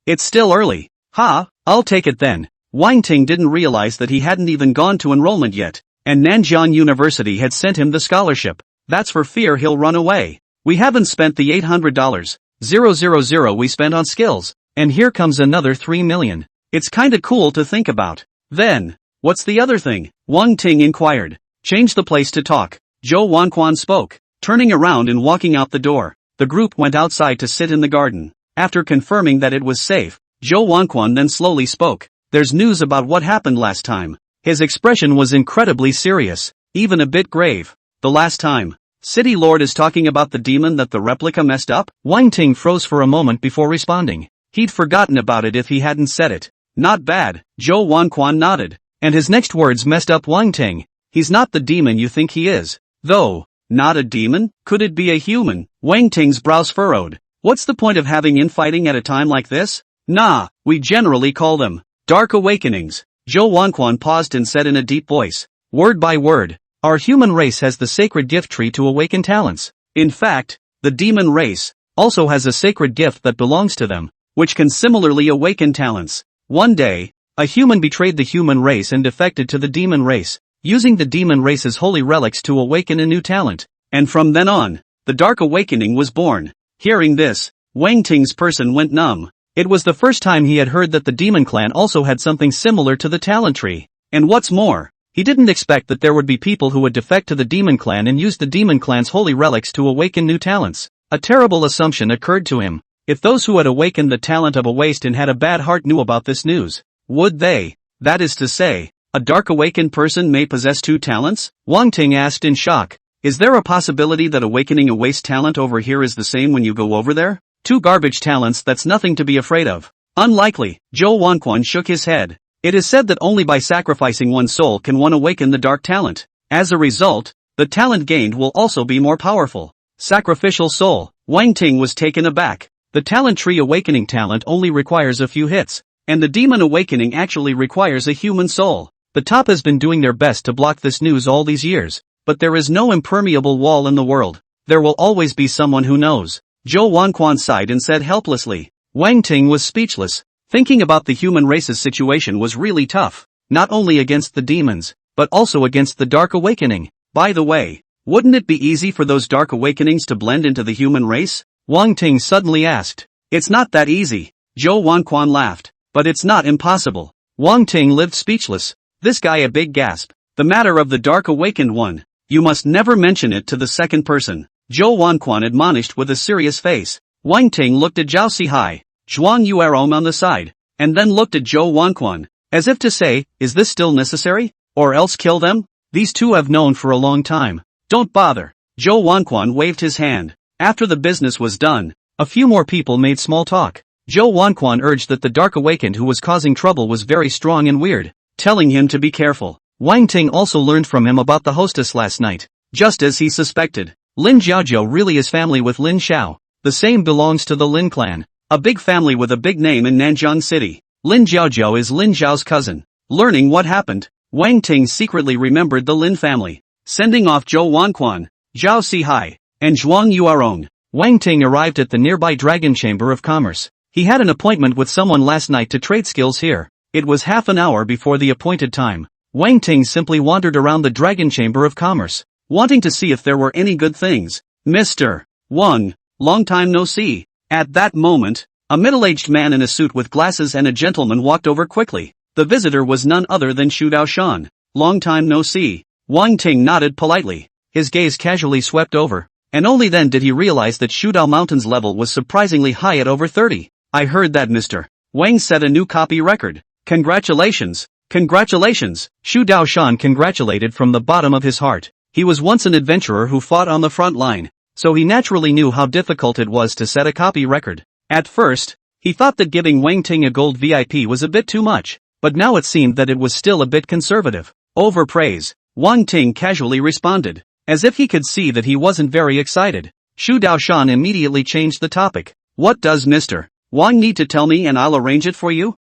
It's still early. I'll take it then. Wang Ting didn't realize that he hadn't even gone to enrollment yet, and Nanjing University had sent him the scholarship. That's for fear he'll run away. We haven't spent the $800,000 we spent on skills, and here comes another $3 million. It's kinda cool to think about. Then, what's the other thing? Wang Ting inquired. Change the place to talk. Zhou Wanquan spoke. Turning around and walking out the door, the group went outside to sit in the garden. After confirming that it was safe, Zhou Wanquan then slowly spoke. There's news about what happened last time. His expression was incredibly serious, even a bit grave. The last time. City Lord is talking about the demon that the replica messed up? Wang Ting froze for a moment before responding. He'd forgotten about it if he hadn't said it. Not bad, Zhou Wanquan nodded. And his next words messed up Wang Ting. He's not the demon you think he is. Though. Not a demon? Could it be a human? Wang Ting's brows furrowed. What's the point of having infighting at a time like this? Nah, we generally call them dark awakenings. Zhou Wanquan paused and said in a deep voice. Word by word, our human race has the sacred gift tree to awaken talents. In fact, the demon race also has a sacred gift that belongs to them, which can similarly awaken talents. One day, a human betrayed the human race and defected to the demon race, using the demon race's holy relics to awaken a new talent. And from then on, the Dark Awakening was born. Hearing this, Wang Ting's person went numb. It was the first time he had heard that the demon clan also had something similar to the talent tree. And what's more, he didn't expect that there would be people who would defect to the demon clan and use the demon clan's holy relics to awaken new talents. A terrible assumption occurred to him. If those who had awakened the talent of a waste and had a bad heart knew about this news, would they? That is to say, a dark awakened person may possess two talents? Wang Ting asked in shock. Is there a possibility that awakening a waste talent over here is the same when you go over there? Two garbage talents, that's nothing to be afraid of. Unlikely, Zhou Wanquan shook his head. It is said that only by sacrificing one's soul can one awaken the dark talent. As a result, the talent gained will also be more powerful. Sacrificial soul. Wang Ting was taken aback. The talent tree awakening talent only requires a few hits, and the demon awakening actually requires a human soul. The top has been doing their best to block this news all these years, but there is no impermeable wall in the world. There will always be someone who knows. Zhou Wanquan sighed and said helplessly. Wang Ting was speechless. Thinking about the human race's situation was really tough. Not only against the demons, but also against the Dark Awakening. By the way, wouldn't it be easy for those Dark Awakenings to blend into the human race? Wang Ting suddenly asked. It's not that easy. Zhou Wanquan laughed. But it's not impossible. Wang Ting lived speechless. This guy a big gasp. The matter of the Dark Awakened one. You must never mention it to the second person. Zhou Wanquan admonished with a serious face. Wang Ting looked at Zhao Sihai, Zhuang Yuerom on the side, and then looked at Zhou Wanquan, as if to say, is this still necessary? Or else kill them? These two have known for a long time. Don't bother. Zhou Wanquan waved his hand. After the business was done, a few more people made small talk. Zhou Wanquan urged that the Dark Awakened who was causing trouble was very strong and weird, telling him to be careful. Wang Ting also learned from him about the hostess last night. Just as he suspected, Lin Jiaozhou really is family with Lin Xiao. The same belongs to the Lin clan, a big family with a big name in Nanjiang City. Lin Jiaozhou is Lin Zhao's cousin. Learning what happened, Wang Ting secretly remembered the Lin family. Sending off Zhou Wanquan, Zhao Sihai, and Zhuang Yuarong, Wang Ting arrived at the nearby Dragon Chamber of Commerce. He had an appointment with someone last night to trade skills here. It was half an hour before the appointed time. Wang Ting simply wandered around the Dragon Chamber of Commerce, wanting to see if there were any good things. Mr. Wang, long time no see. At that moment, a middle-aged man in a suit with glasses and a gentleman walked over quickly. The visitor was none other than Xu Daoshan. Long time no see. Wang Ting nodded politely. His gaze casually swept over, and only then did he realize that Shudao Mountain's level was surprisingly high at over 30. I heard that Mr. Wang set a new copy record. Congratulations. Congratulations. Xu Daoshan congratulated from the bottom of his heart. He was once an adventurer who fought on the front line, so he naturally knew how difficult it was to set a copy record. At first, he thought that giving Wang Ting a gold VIP was a bit too much, but now it seemed that it was still a bit conservative. Overpraise. Wang Ting casually responded, as if he could see that he wasn't very excited. Xu Daoshan immediately changed the topic. What does Mr. Wang need to tell me and I'll arrange it for you?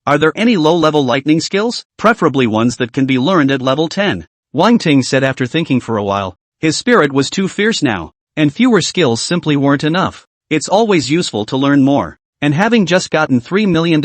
Are there any low-level lightning skills? Preferably ones that can be learned at level 10. Wang Ting said after thinking for a while. His spirit was too fierce now, and fewer skills simply weren't enough. It's always useful to learn more. And having just gotten $3 million,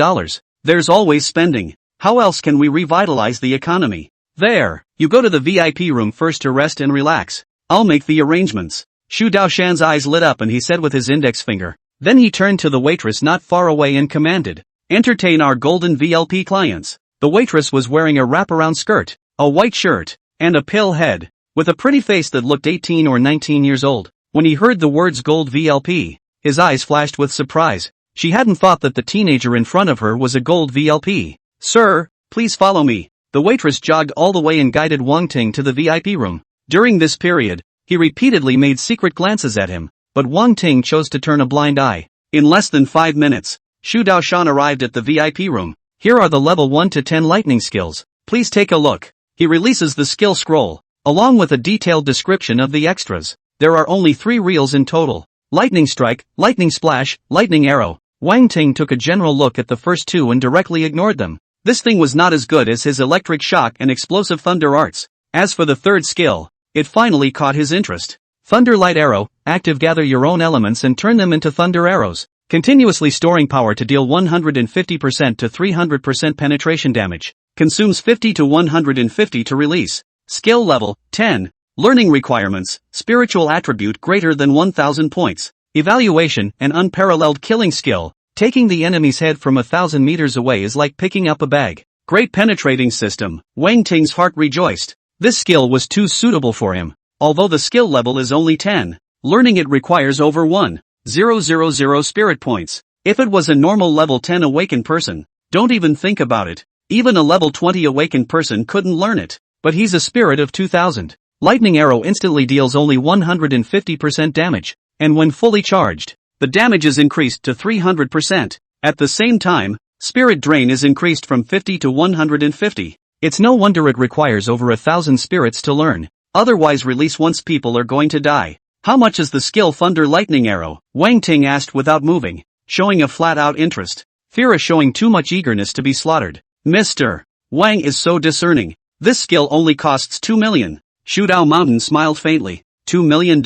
there's always spending. How else can we revitalize the economy? There, you go to the VIP room first to rest and relax. I'll make the arrangements. Xu Daoshan's eyes lit up and he said with his index finger. Then he turned to the waitress not far away and commanded. Entertain our golden VLP clients. The waitress was wearing a wraparound skirt, a white shirt, and a pale head, with a pretty face that looked 18 or 19 years old. When he heard the words gold VLP, his eyes flashed with surprise. She hadn't thought that the teenager in front of her was a gold VLP. Sir, please follow me. The waitress jogged all the way and guided Wang Ting to the VIP room. During this period, he repeatedly made secret glances at him, but Wang Ting chose to turn a blind eye. In less than 5 minutes, Xu Daoshan arrived at the VIP room. Here are the level 1 to 10 lightning skills. Please take a look. He releases the skill scroll, along with a detailed description of the extras. There are only 3 reels in total. Lightning Strike, Lightning Splash, Lightning Arrow. Wang Ting took a general look at the first 2 and directly ignored them. This thing was not as good as his Electric Shock and Explosive Thunder arts. As for the third skill, it finally caught his interest. Thunder Light Arrow, active, gather your own elements and turn them into thunder arrows. Continuously storing power to deal 150% to 300% penetration damage. Consumes 50 to 150 to release. Skill level, 10. Learning requirements, spiritual attribute greater than 1000 points. Evaluation, an unparalleled killing skill. Taking the enemy's head from 1,000 meters away is like picking up a bag. Great penetrating system. Wang Ting's heart rejoiced. This skill was too suitable for him. Although the skill level is only 10, learning it requires over 1,000 spirit points. If it was a normal level 10 awakened person, don't even think about it. Even a level 20 awakened person couldn't learn it. But he's a spirit of 2000. Lightning Arrow instantly deals only 150% damage, and when fully charged, the damage is increased to 300%. At the same time, Spirit Drain is increased from 50 to 150. It's no wonder it requires over 1,000 spirits to learn. Otherwise release once people are going to die. How much is the skill Thunder Lightning Arrow? Wang Ting asked without moving, showing a flat-out interest. Fira showing too much eagerness to be slaughtered. Mr. Wang is so discerning. This skill only costs 2 million. Shudao Mountain smiled faintly. $2 million?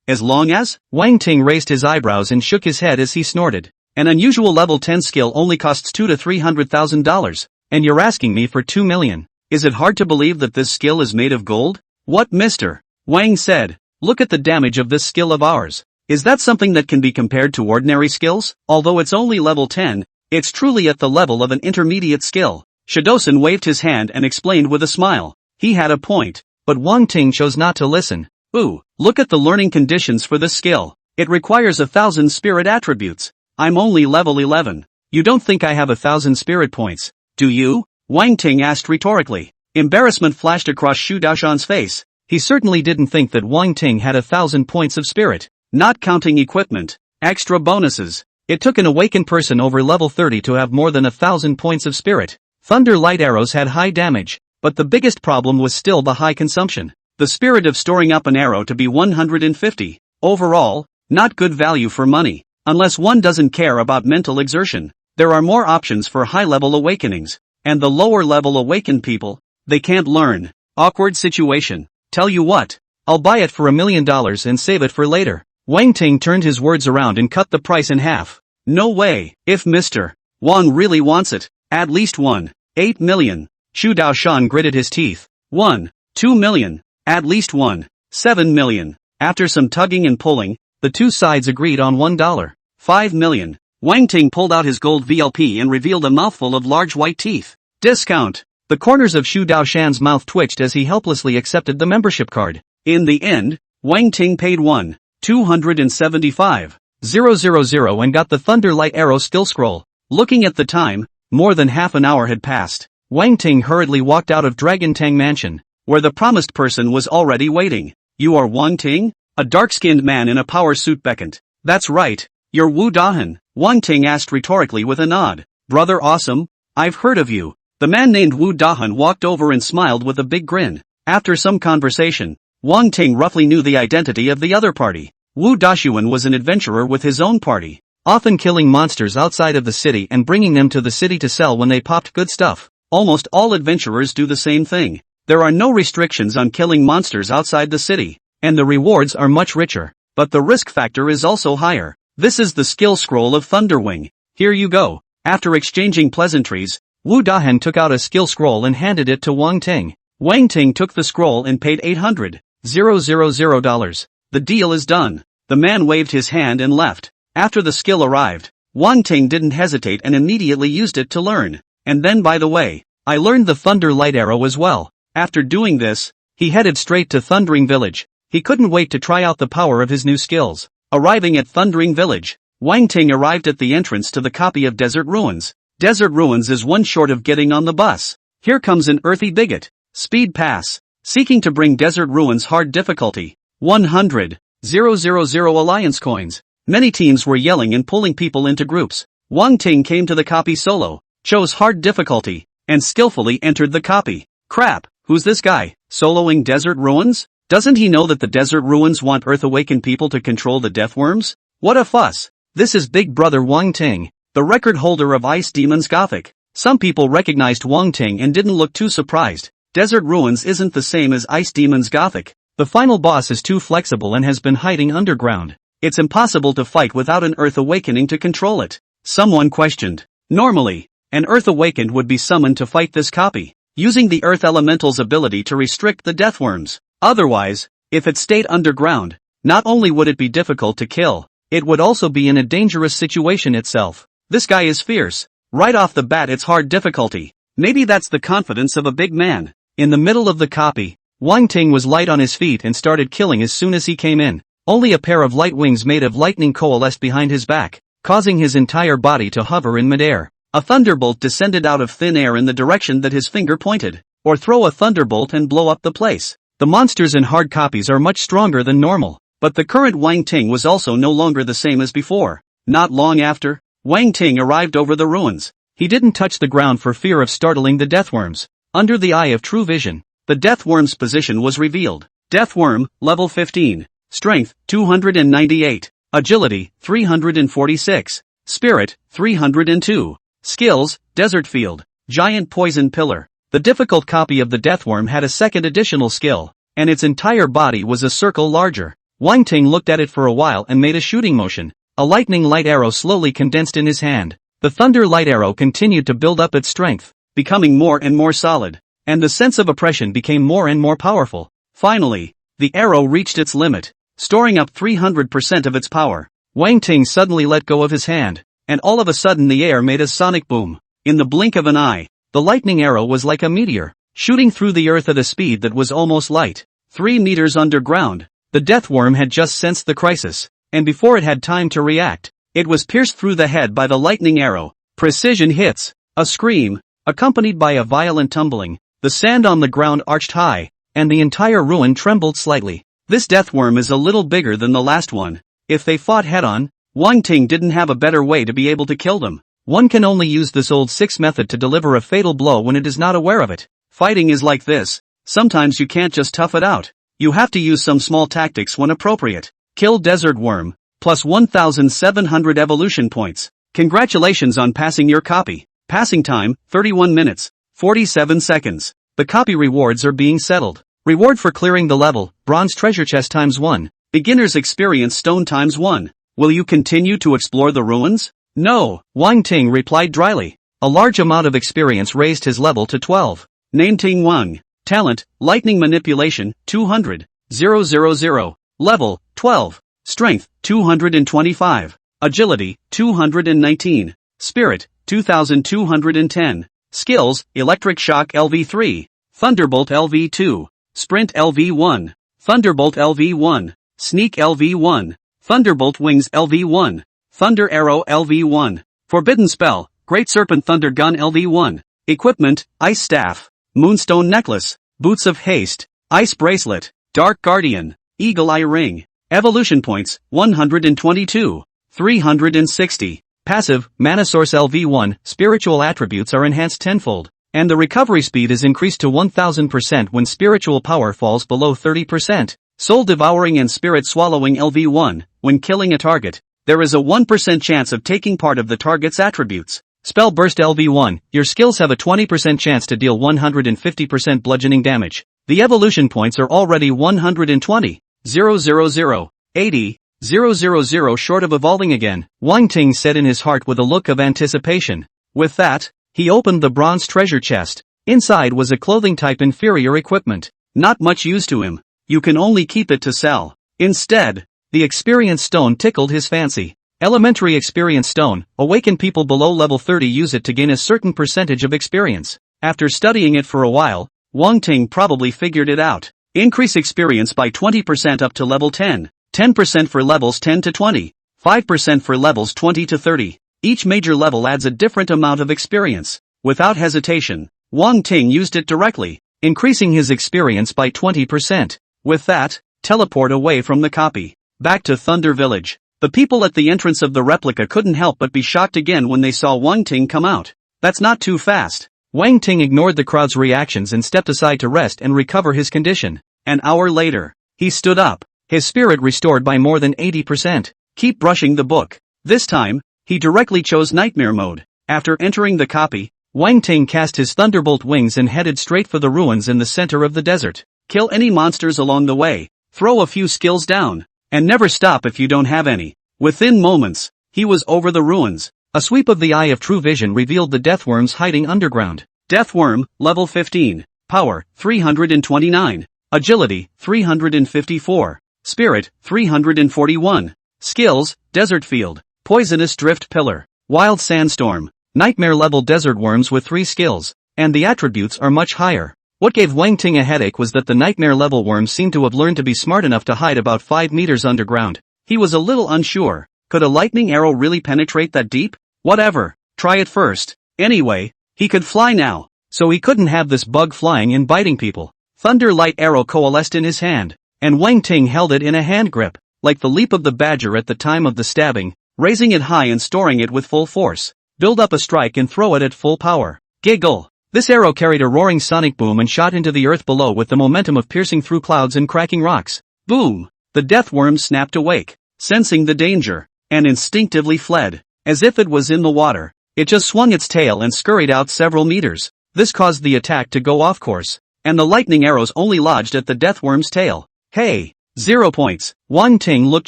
As long as? Wang Ting raised his eyebrows and shook his head as he snorted. An unusual level 10 skill only costs $200,000 to $300,000, and you're asking me for $2 million. Is it hard to believe that this skill is made of gold? What, mister? Wang said. Look at the damage of this skill of ours. Is that something that can be compared to ordinary skills? Although it's only level 10, it's truly at the level of an intermediate skill. Shidosan waved his hand and explained with a smile. He had a point, but Wang Ting chose not to listen. Ooh, look at the learning conditions for this skill. It requires 1,000 spirit attributes. I'm only level 11. You don't think I have 1,000 spirit points, do you? Wang Ting asked rhetorically. Embarrassment flashed across Xu Daoshan's face. He certainly didn't think that Wang Ting had 1,000 points of spirit. Not counting equipment, extra bonuses. It took an awakened person over level 30 to have more than 1,000 points of spirit. Thunder light arrows had high damage, but the biggest problem was still the high consumption. The spirit of storing up an arrow to be 150. Overall, not good value for money. Unless one doesn't care about mental exertion, there are more options for high-level awakenings. And the lower-level awakened people, they can't learn. Awkward situation. Tell you what, I'll buy it for $1 million and save it for later. Wang Ting turned his words around and cut the price in half. No way. If Mr. Wang really wants it, at least 1.8 million. Xu Daoshan gritted his teeth. 1.2 million. At least 1.7 million. After some tugging and pulling, the two sides agreed on $1.5 million. Wang Ting pulled out his gold VLP and revealed a mouthful of large white teeth. Discount. The corners of Xu Daoshan's mouth twitched as he helplessly accepted the membership card. In the end, Wang Ting paid $275,000 and got the Thunder Light Arrow skill scroll. Looking at the time, more than half an hour had passed. Wang Ting hurriedly walked out of Dragon Tang Mansion, where the promised person was already waiting. You are Wang Ting? A dark-skinned man in a power suit beckoned. That's right. You're Wu Dahan, Wang Ting asked rhetorically with a nod. Brother Awesome? I've heard of you. The man named Wu Dahan walked over and smiled with a big grin. After some conversation, Wang Ting roughly knew the identity of the other party. Wu Dashuan was an adventurer with his own party, often killing monsters outside of the city and bringing them to the city to sell when they popped good stuff. Almost all adventurers do the same thing. There are no restrictions on killing monsters outside the city, and the rewards are much richer, but the risk factor is also higher. This is the skill scroll of Thunderwing. Here you go. After exchanging pleasantries, Wu Dahan took out a skill scroll and handed it to Wang Ting. Wang Ting took the scroll and paid $800,000. The deal is done. The man waved his hand and left. After the skill arrived, Wang Ting didn't hesitate and immediately used it to learn. And then by the way, I learned the Thunder Light Arrow as well. After doing this, he headed straight to Thundering Village. He couldn't wait to try out the power of his new skills. Arriving at Thundering Village, Wang Ting arrived at the entrance to the copy of Desert Ruins. Desert Ruins is one short of getting on the bus. Here comes an earthy bigot. Speed pass. Seeking to bring Desert Ruins hard difficulty. 100,000 alliance coins. Many teams were yelling and pulling people into groups. Wang Ting came to the copy solo, chose hard difficulty, and skillfully entered the copy. Crap, who's this guy, soloing Desert Ruins? Doesn't he know that the Desert Ruins want Earth-awakened people to control the Deathworms? What a fuss. This is Big Brother Wang Ting, the record holder of Ice Demon's Gothic. Some people recognized Wang Ting and didn't look too surprised. Desert Ruins isn't the same as Ice Demon's Gothic. The final boss is too flexible and has been hiding underground. It's impossible to fight without an Earth Awakening to control it. Someone questioned. Normally, an Earth Awakened would be summoned to fight this copy, using the Earth Elemental's ability to restrict the Deathworms. Otherwise, if it stayed underground, not only would it be difficult to kill, it would also be in a dangerous situation itself. This guy is fierce. Right off the bat it's hard difficulty. Maybe that's the confidence of a big man. In the middle of the copy, Wang Ting was light on his feet and started killing as soon as he came in. Only a pair of light wings made of lightning coalesced behind his back, causing his entire body to hover in midair. A thunderbolt descended out of thin air in the direction that his finger pointed. Or throw a thunderbolt and blow up the place. The monsters in hard copies are much stronger than normal, but the current Wang Ting was also no longer the same as before. Not long after, Wang Ting arrived over the ruins. He didn't touch the ground for fear of startling the Deathworms. Under the eye of true vision, the Deathworm's position was revealed. Deathworm, level 15. Strength, 298. Agility, 346. Spirit, 302. Skills, Desert Field. Giant Poison Pillar. The difficult copy of the Deathworm had a second additional skill, and its entire body was a circle larger. Wang Ting looked at it for a while and made a shooting motion. A lightning light arrow slowly condensed in his hand. The thunder light arrow continued to build up its strength, becoming more and more solid, and the sense of oppression became more and more powerful. Finally, the arrow reached its limit, storing up 300% of its power. Wang Ting suddenly let go of his hand, and all of a sudden the air made a sonic boom. In the blink of an eye, the lightning arrow was like a meteor, shooting through the earth at a speed that was almost light. 3 meters underground, the death worm had just sensed the crisis, and before it had time to react, it was pierced through the head by the lightning arrow. Precision hits. A scream, accompanied by a violent tumbling. The sand on the ground arched high, and the entire ruin trembled slightly. This death worm is a little bigger than the last one. If they fought head-on, Wang Ting didn't have a better way to be able to kill them. One can only use this old 6 method to deliver a fatal blow when it is not aware of it. Fighting is like this. Sometimes you can't just tough it out. You have to use some small tactics when appropriate. Kill desert worm, plus 1,700 evolution points. Congratulations on passing your copy. Passing time, 31 minutes, 47 seconds. The copy rewards are being settled. Reward for clearing the level, bronze treasure chest times 1. Beginner's experience stone times 1. Will you continue to explore the ruins? No, Wang Ting replied dryly. A large amount of experience raised his level to 12. Name Ting Wang. Talent, lightning manipulation, 200. 000. Level, 12. Strength, 225. Agility, 219. Spirit, 2210. Skills, Electric Shock LV3. Thunderbolt LV2. Sprint LV1. Thunderbolt LV1. Sneak LV1. Thunderbolt Wings LV1. Thunder Arrow LV1. Forbidden Spell, Great Serpent Thunder Gun LV1. Equipment, Ice Staff. Moonstone Necklace. Boots of Haste. Ice Bracelet. Dark Guardian. Eagle Eye Ring. Evolution Points, 122. 360. Passive, Mana Source LV1, spiritual attributes are enhanced tenfold, and the recovery speed is increased to 1000% when spiritual power falls below 30%. Soul Devouring and Spirit Swallowing LV1, when killing a target, there is a 1% chance of taking part of the target's attributes. Spell Burst LV1, your skills have a 20% chance to deal 150% bludgeoning damage. The evolution points are already 120. 000. 80. 000 short of evolving again, Wang Ting said in his heart with a look of anticipation. With that, he opened the bronze treasure chest. Inside was a clothing type inferior equipment. Not much use to him. You can only keep it to sell. Instead, the experience stone tickled his fancy. Elementary experience stone, awaken people below level 30 use it to gain a certain percentage of experience. After studying it for a while, Wang Ting probably figured it out. Increase experience by 20% up to level 10. 10% for levels 10 to 20, 5% for levels 20 to 30. Each major level adds a different amount of experience. Without hesitation, Wang Ting used it directly, increasing his experience by 20%. With that, teleport away from the copy. Back to Thunder Village. The people at the entrance of the replica couldn't help but be shocked again when they saw Wang Ting come out. That's not too fast. Wang Ting ignored the crowd's reactions and stepped aside to rest and recover his condition. An hour later, he stood up. His spirit restored by more than 80%. Keep brushing the book. This time, he directly chose Nightmare Mode. After entering the copy, Wang Ting cast his Thunderbolt Wings and headed straight for the ruins in the center of the desert. Kill any monsters along the way, throw a few skills down, and never stop if you don't have any. Within moments, he was over the ruins. A sweep of the Eye of True Vision revealed the death worms hiding underground. Death Worm, level 15. Power, 329. Agility, 354. Spirit, 341. Skills, Desert Field, Poisonous Drift Pillar, Wild Sandstorm, Nightmare level desert worms with 3 skills, and the attributes are much higher. What gave Wang Ting a headache was that the Nightmare level worms seemed to have learned to be smart enough to hide about 5 meters underground. He was a little unsure. Could a lightning arrow really penetrate that deep? Whatever, try it first. Anyway, he could fly now, so he couldn't have this bug flying and biting people. Thunder Light Arrow coalesced in his hand, and Wang Ting held it in a hand grip, like the leap of the badger at the time of the stabbing, raising it high and storing it with full force. Build up a strike and throw it at full power. Giggle. This arrow carried a roaring sonic boom and shot into the earth below with the momentum of piercing through clouds and cracking rocks. Boom! The death worm snapped awake, sensing the danger, and instinctively fled. As if it was in the water, it just swung its tail and scurried out several meters. This caused the attack to go off course. and the lightning arrows only lodged at the deathworm's tail. Hey! 0 points. Wang Ting looked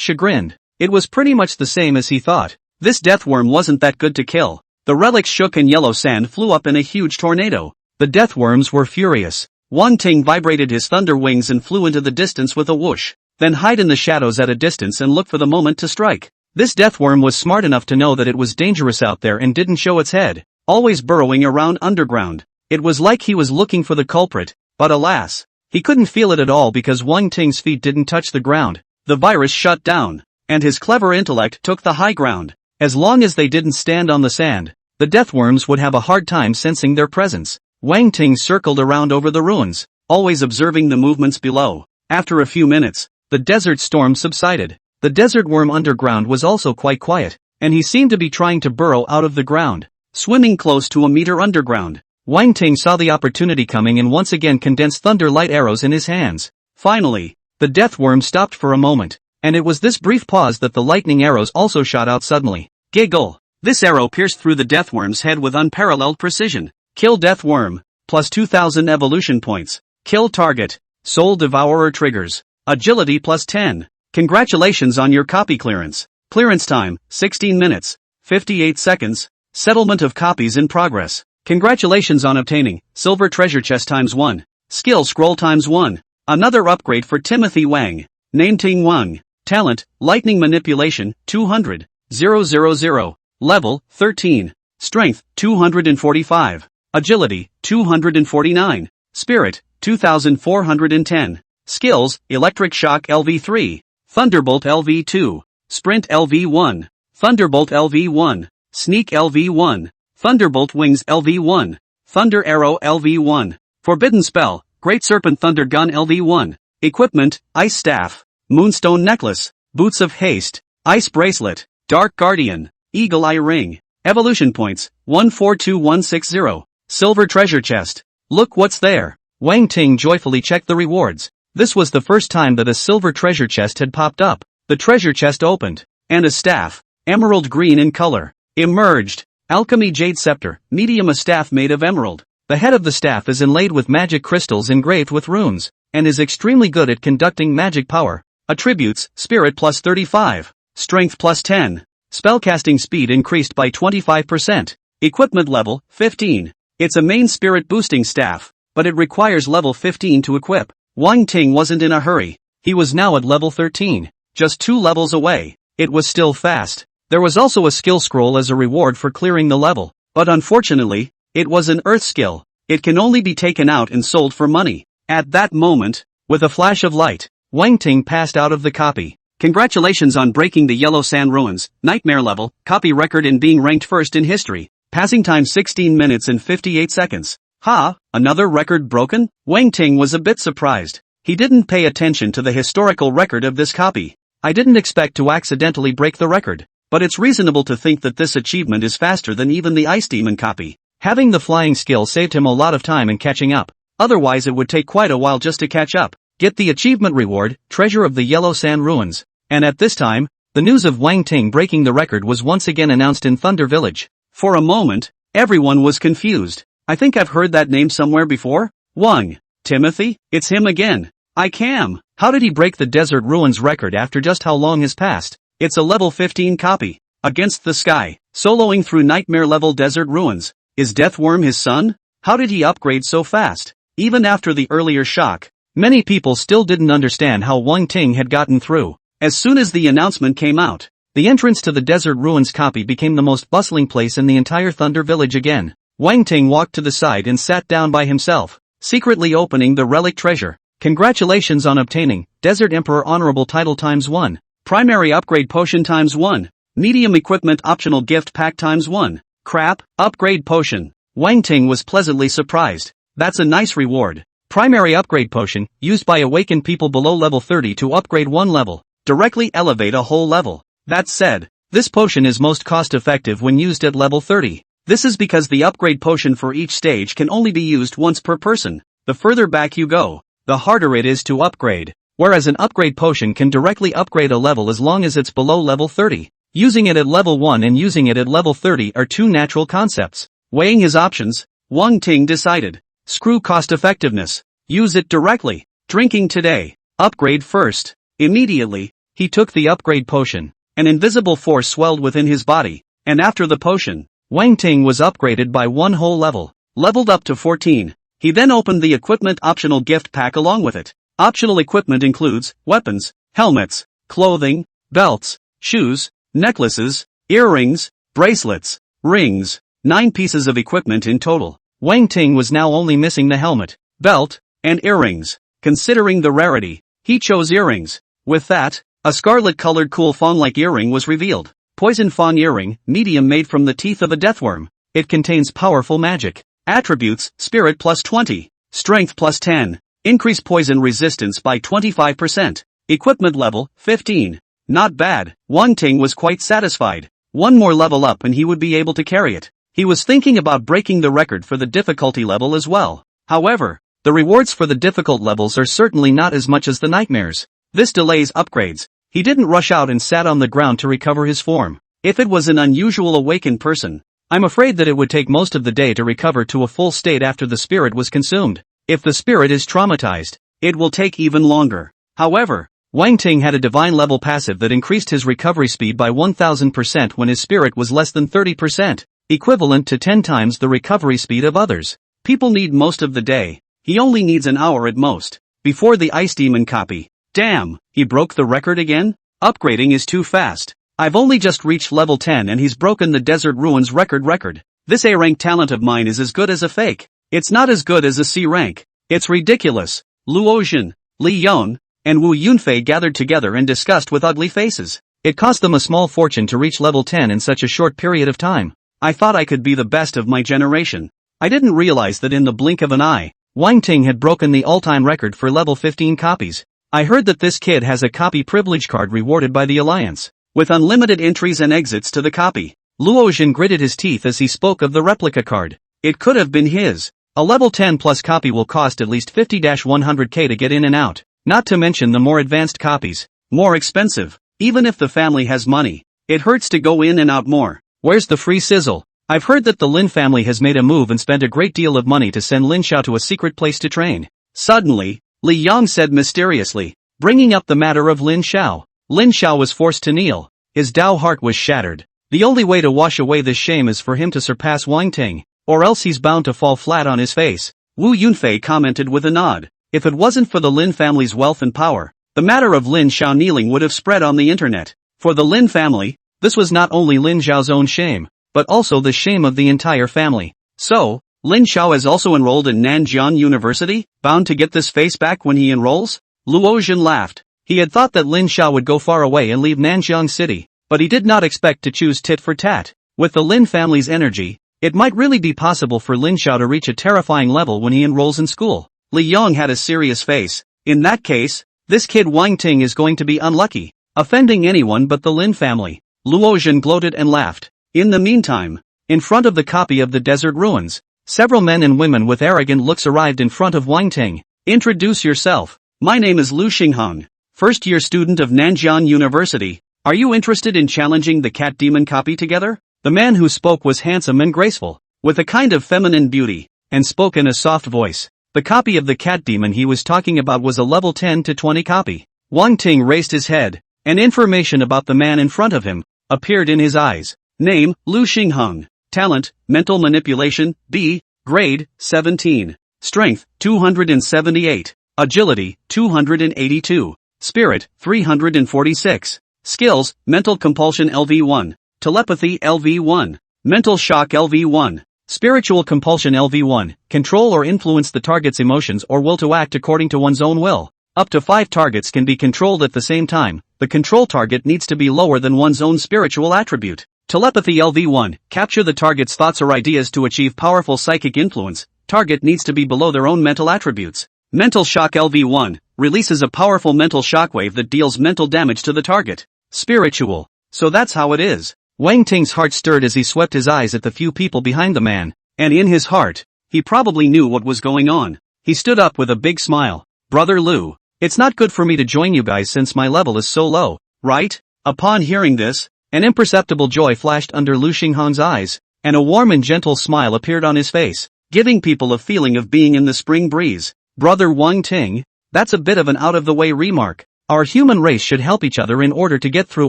chagrined. It was pretty much the same as he thought. This deathworm wasn't that good to kill. The relics shook and yellow sand flew up in a huge tornado. The deathworms were furious. Wang Ting vibrated his thunder wings and flew into the distance with a whoosh. Then hide in the shadows at a distance and look for the moment to strike. This deathworm was smart enough to know that it was dangerous out there and didn't show its head, always burrowing around underground. It was like he was looking for the culprit, but alas, he couldn't feel it at all because Wang Ting's feet didn't touch the ground. The virus shut down, and his clever intellect took the high ground. As long as they didn't stand on the sand, the deathworms would have a hard time sensing their presence. Wang Ting circled around over the ruins, always observing the movements below. After a few minutes, the desert storm subsided. The desert worm underground was also quite quiet, and he seemed to be trying to burrow out of the ground, swimming close to a meter underground. Wang Ting saw the opportunity coming and once again condensed thunder light arrows in his hands. Finally, the deathworm stopped for a moment, and it was this brief pause that the lightning arrows also shot out suddenly. Giggle! This arrow pierced through the deathworm's head with unparalleled precision. Kill deathworm, plus 2000 evolution points. Kill target, soul devourer triggers. Agility plus 10. Congratulations on your copy clearance. Clearance time, 16 minutes, 58 seconds. Settlement of copies in progress. Congratulations on obtaining Silver Treasure Chest ×1. Skill Scroll ×1. Another upgrade for Timothy Wang. Name Ting Wang. Talent, Lightning Manipulation, 200. 000. Level, 13. Strength, 245. Agility, 249. Spirit, 2410. Skills, Electric Shock LV3. Thunderbolt LV2. Sprint LV1. Thunderbolt LV1. Sneak LV1. Thunderbolt Wings LV1. Thunder Arrow LV1. Forbidden Spell, Great Serpent Thunder Gun LV1. Equipment, Ice Staff. Moonstone Necklace. Boots of Haste. Ice Bracelet. Dark Guardian. Eagle Eye Ring. Evolution Points, 142160. Silver Treasure Chest. Look what's there. Wang Ting joyfully checked the rewards. This was the first time that a silver treasure chest had popped up. The treasure chest opened, and a staff, emerald green in color, emerged. Alchemy Jade Scepter, medium, a staff made of emerald. The head of the staff is inlaid with magic crystals engraved with runes, and is extremely good at conducting magic power. Attributes, Spirit plus 35, Strength plus 10, Spellcasting speed increased by 25%, Equipment level, 15. It's a main spirit boosting staff, but it requires level 15 to equip. Wang Ting wasn't in a hurry. He was now at level 13, just 2 levels away. It was still fast. There was also a skill scroll as a reward for clearing the level, but unfortunately, it was an earth skill. It can only be taken out and sold for money. At that moment, with a flash of light, Wang Ting passed out of the copy. Congratulations on breaking the Yellow Sand Ruins, Nightmare level, copy record and being ranked first in history. Passing time 16 minutes and 58 seconds. Ha, another record broken? Wang Ting was a bit surprised. He didn't pay attention to the historical record of this copy. I didn't expect to accidentally break the record, but it's reasonable to think that this achievement is faster than even the Ice Demon copy. Having the flying skill saved him a lot of time in catching up. Otherwise it would take quite a while just to catch up. Get the achievement reward, Treasure of the Yellow Sand Ruins. And at this time, the news of Wang Ting breaking the record was once again announced in Thunder Village. For a moment, everyone was confused. I think I've heard that name somewhere before. Wang. Timothy? It's him again. I can. How did he break the Desert Ruins record after just how long has passed? It's a level 15 copy. Against the Sky. Soloing through Nightmare level Desert Ruins. Is Deathworm his son? How did he upgrade so fast? Even after the earlier shock, many people still didn't understand how Wang Ting had gotten through. As soon as the announcement came out, the entrance to the Desert Ruins copy became the most bustling place in the entire Thunder Village again. Wang Ting walked to the side and sat down by himself, secretly opening the relic treasure. Congratulations on obtaining Desert Emperor Honorable Title ×1, Primary Upgrade Potion ×1, Medium Equipment Optional Gift Pack ×1, Crap, Upgrade Potion. Wang Ting was pleasantly surprised. That's a nice reward. Primary Upgrade Potion, used by awakened people below level 30 to upgrade one level, directly elevate a whole level. That said, this potion is most cost-effective when used at level 30. This is because the upgrade potion for each stage can only be used once per person. The further back you go, the harder it is to upgrade, whereas an upgrade potion can directly upgrade a level as long as it's below level 30. Using it at level 1 and using it at level 30 are two natural concepts. Weighing his options, Wang Ting decided, screw cost-effectiveness. Use it directly. Drinking today. Upgrade first. Immediately, he took the upgrade potion. An invisible force swelled within his body, and after the potion, Wang Ting was upgraded by one whole level. Leveled up to 14. He then opened the equipment optional gift pack along with it. Optional equipment includes weapons, helmets, clothing, belts, shoes, necklaces, earrings, bracelets, rings, 9 pieces of equipment in total. Wang Ting was now only missing the helmet, belt, and earrings. Considering the rarity, he chose earrings. With that, a scarlet-colored cool fawn-like earring was revealed. Poison fawn earring, medium, made from the teeth of a deathworm. It contains powerful magic. Attributes: Spirit plus 20, Strength plus 10, increase poison resistance by 25%. Equipment level, 15. Not bad. Wang Ting was quite satisfied. One more level up and he would be able to carry it. He was thinking about breaking the record for the difficulty level as well. However, the rewards for the difficult levels are certainly not as much as the nightmares. This delays upgrades. He didn't rush out and sat on the ground to recover his form. If it was an unusual awakened person, I'm afraid that it would take most of the day to recover to a full state after the spirit was consumed. If the spirit is traumatized, it will take even longer. However, Wang Ting had a divine level passive that increased his recovery speed by 1000% when his spirit was less than 30%, equivalent to 10 times the recovery speed of others. People need most of the day. He only needs an hour at most. Before the Ice Demon copy. Damn, he broke the record again? Upgrading is too fast. I've only just reached level 10 and he's broken the Desert Ruins record. This A rank talent of mine is as good as a fake. It's not as good as a C rank. It's ridiculous. Luo Jin, Li Yon, and Wu Yunfei gathered together and discussed with ugly faces. It cost them a small fortune to reach level 10 in such a short period of time. I thought I could be the best of my generation. I didn't realize that in the blink of an eye, Wang Ting had broken the all-time record for level 15 copies. I heard that this kid has a copy privilege card rewarded by the Alliance, with unlimited entries and exits to the copy. Luo Jin gritted his teeth as he spoke of the replica card. It could have been his. A level 10 plus copy will cost at least 50-100k to get in and out, not to mention the more advanced copies, more expensive. Even if the family has money, it hurts to go in and out more. Where's the free sizzle? I've heard that the Lin family has made a move and spent a great deal of money to send Lin Xiao to a secret place to train. Suddenly, Li Yang said mysteriously, bringing up the matter of Lin Xiao. Lin Xiao was forced to kneel. His Dao heart was shattered. The only way to wash away this shame is for him to surpass Wang Ting, or else he's bound to fall flat on his face. Wu Yunfei commented with a nod. If it wasn't for the Lin family's wealth and power, the matter of Lin Xiao kneeling would have spread on the internet. For the Lin family, this was not only Lin Xiao's own shame, but also the shame of the entire family. So, Lin Xiao has also enrolled in Nanjiang University, bound to get this face back when he enrolls? Luo Jin laughed. He had thought that Lin Xiao would go far away and leave Nanjiang City, but he did not expect to choose tit for tat. With the Lin family's energy, it might really be possible for Lin Xiao to reach a terrifying level when he enrolls in school. Li Yang had a serious face. In that case, this kid Wang Ting is going to be unlucky, offending anyone but the Lin family. Luo Jin gloated and laughed. In the meantime, in front of the copy of the Desert Ruins, several men and women with arrogant looks arrived in front of Wang Ting. Introduce yourself. My name is Lu Xingheng, first-year student of Nanjiang University. Are you interested in challenging the Cat Demon copy together? The man who spoke was handsome and graceful, with a kind of feminine beauty, and spoke in a soft voice. The copy of the Cat Demon he was talking about was a level 10 to 20 copy. Wang Ting raised his head, and information about the man in front of him appeared in his eyes. Name, Lu Xingheng. Talent, Mental Manipulation, B. Grade, 17. Strength, 278. Agility, 282. Spirit, 346. Skills, Mental Compulsion LV1. Telepathy LV1. Mental Shock LV1. Spiritual Compulsion LV1. Control or influence the target's emotions or will to act according to one's own will. Up to 5 targets can be controlled at the same time. The control target needs to be lower than one's own spiritual attribute. Telepathy LV1. Capture the target's thoughts or ideas to achieve powerful psychic influence. Target needs to be below their own mental attributes. Mental Shock LV1. Releases a powerful mental shockwave that deals mental damage to the target. Spiritual. So that's how it is. Wang Ting's heart stirred as he swept his eyes at the few people behind the man, and in his heart, he probably knew what was going on. He stood up with a big smile. Brother Lu, it's not good for me to join you guys since my level is so low, right? Upon hearing this, an imperceptible joy flashed under Lu Xingheng's eyes, and a warm and gentle smile appeared on his face, giving people a feeling of being in the spring breeze. Brother Wang Ting, that's a bit of an out-of-the-way remark. Our human race should help each other in order to get through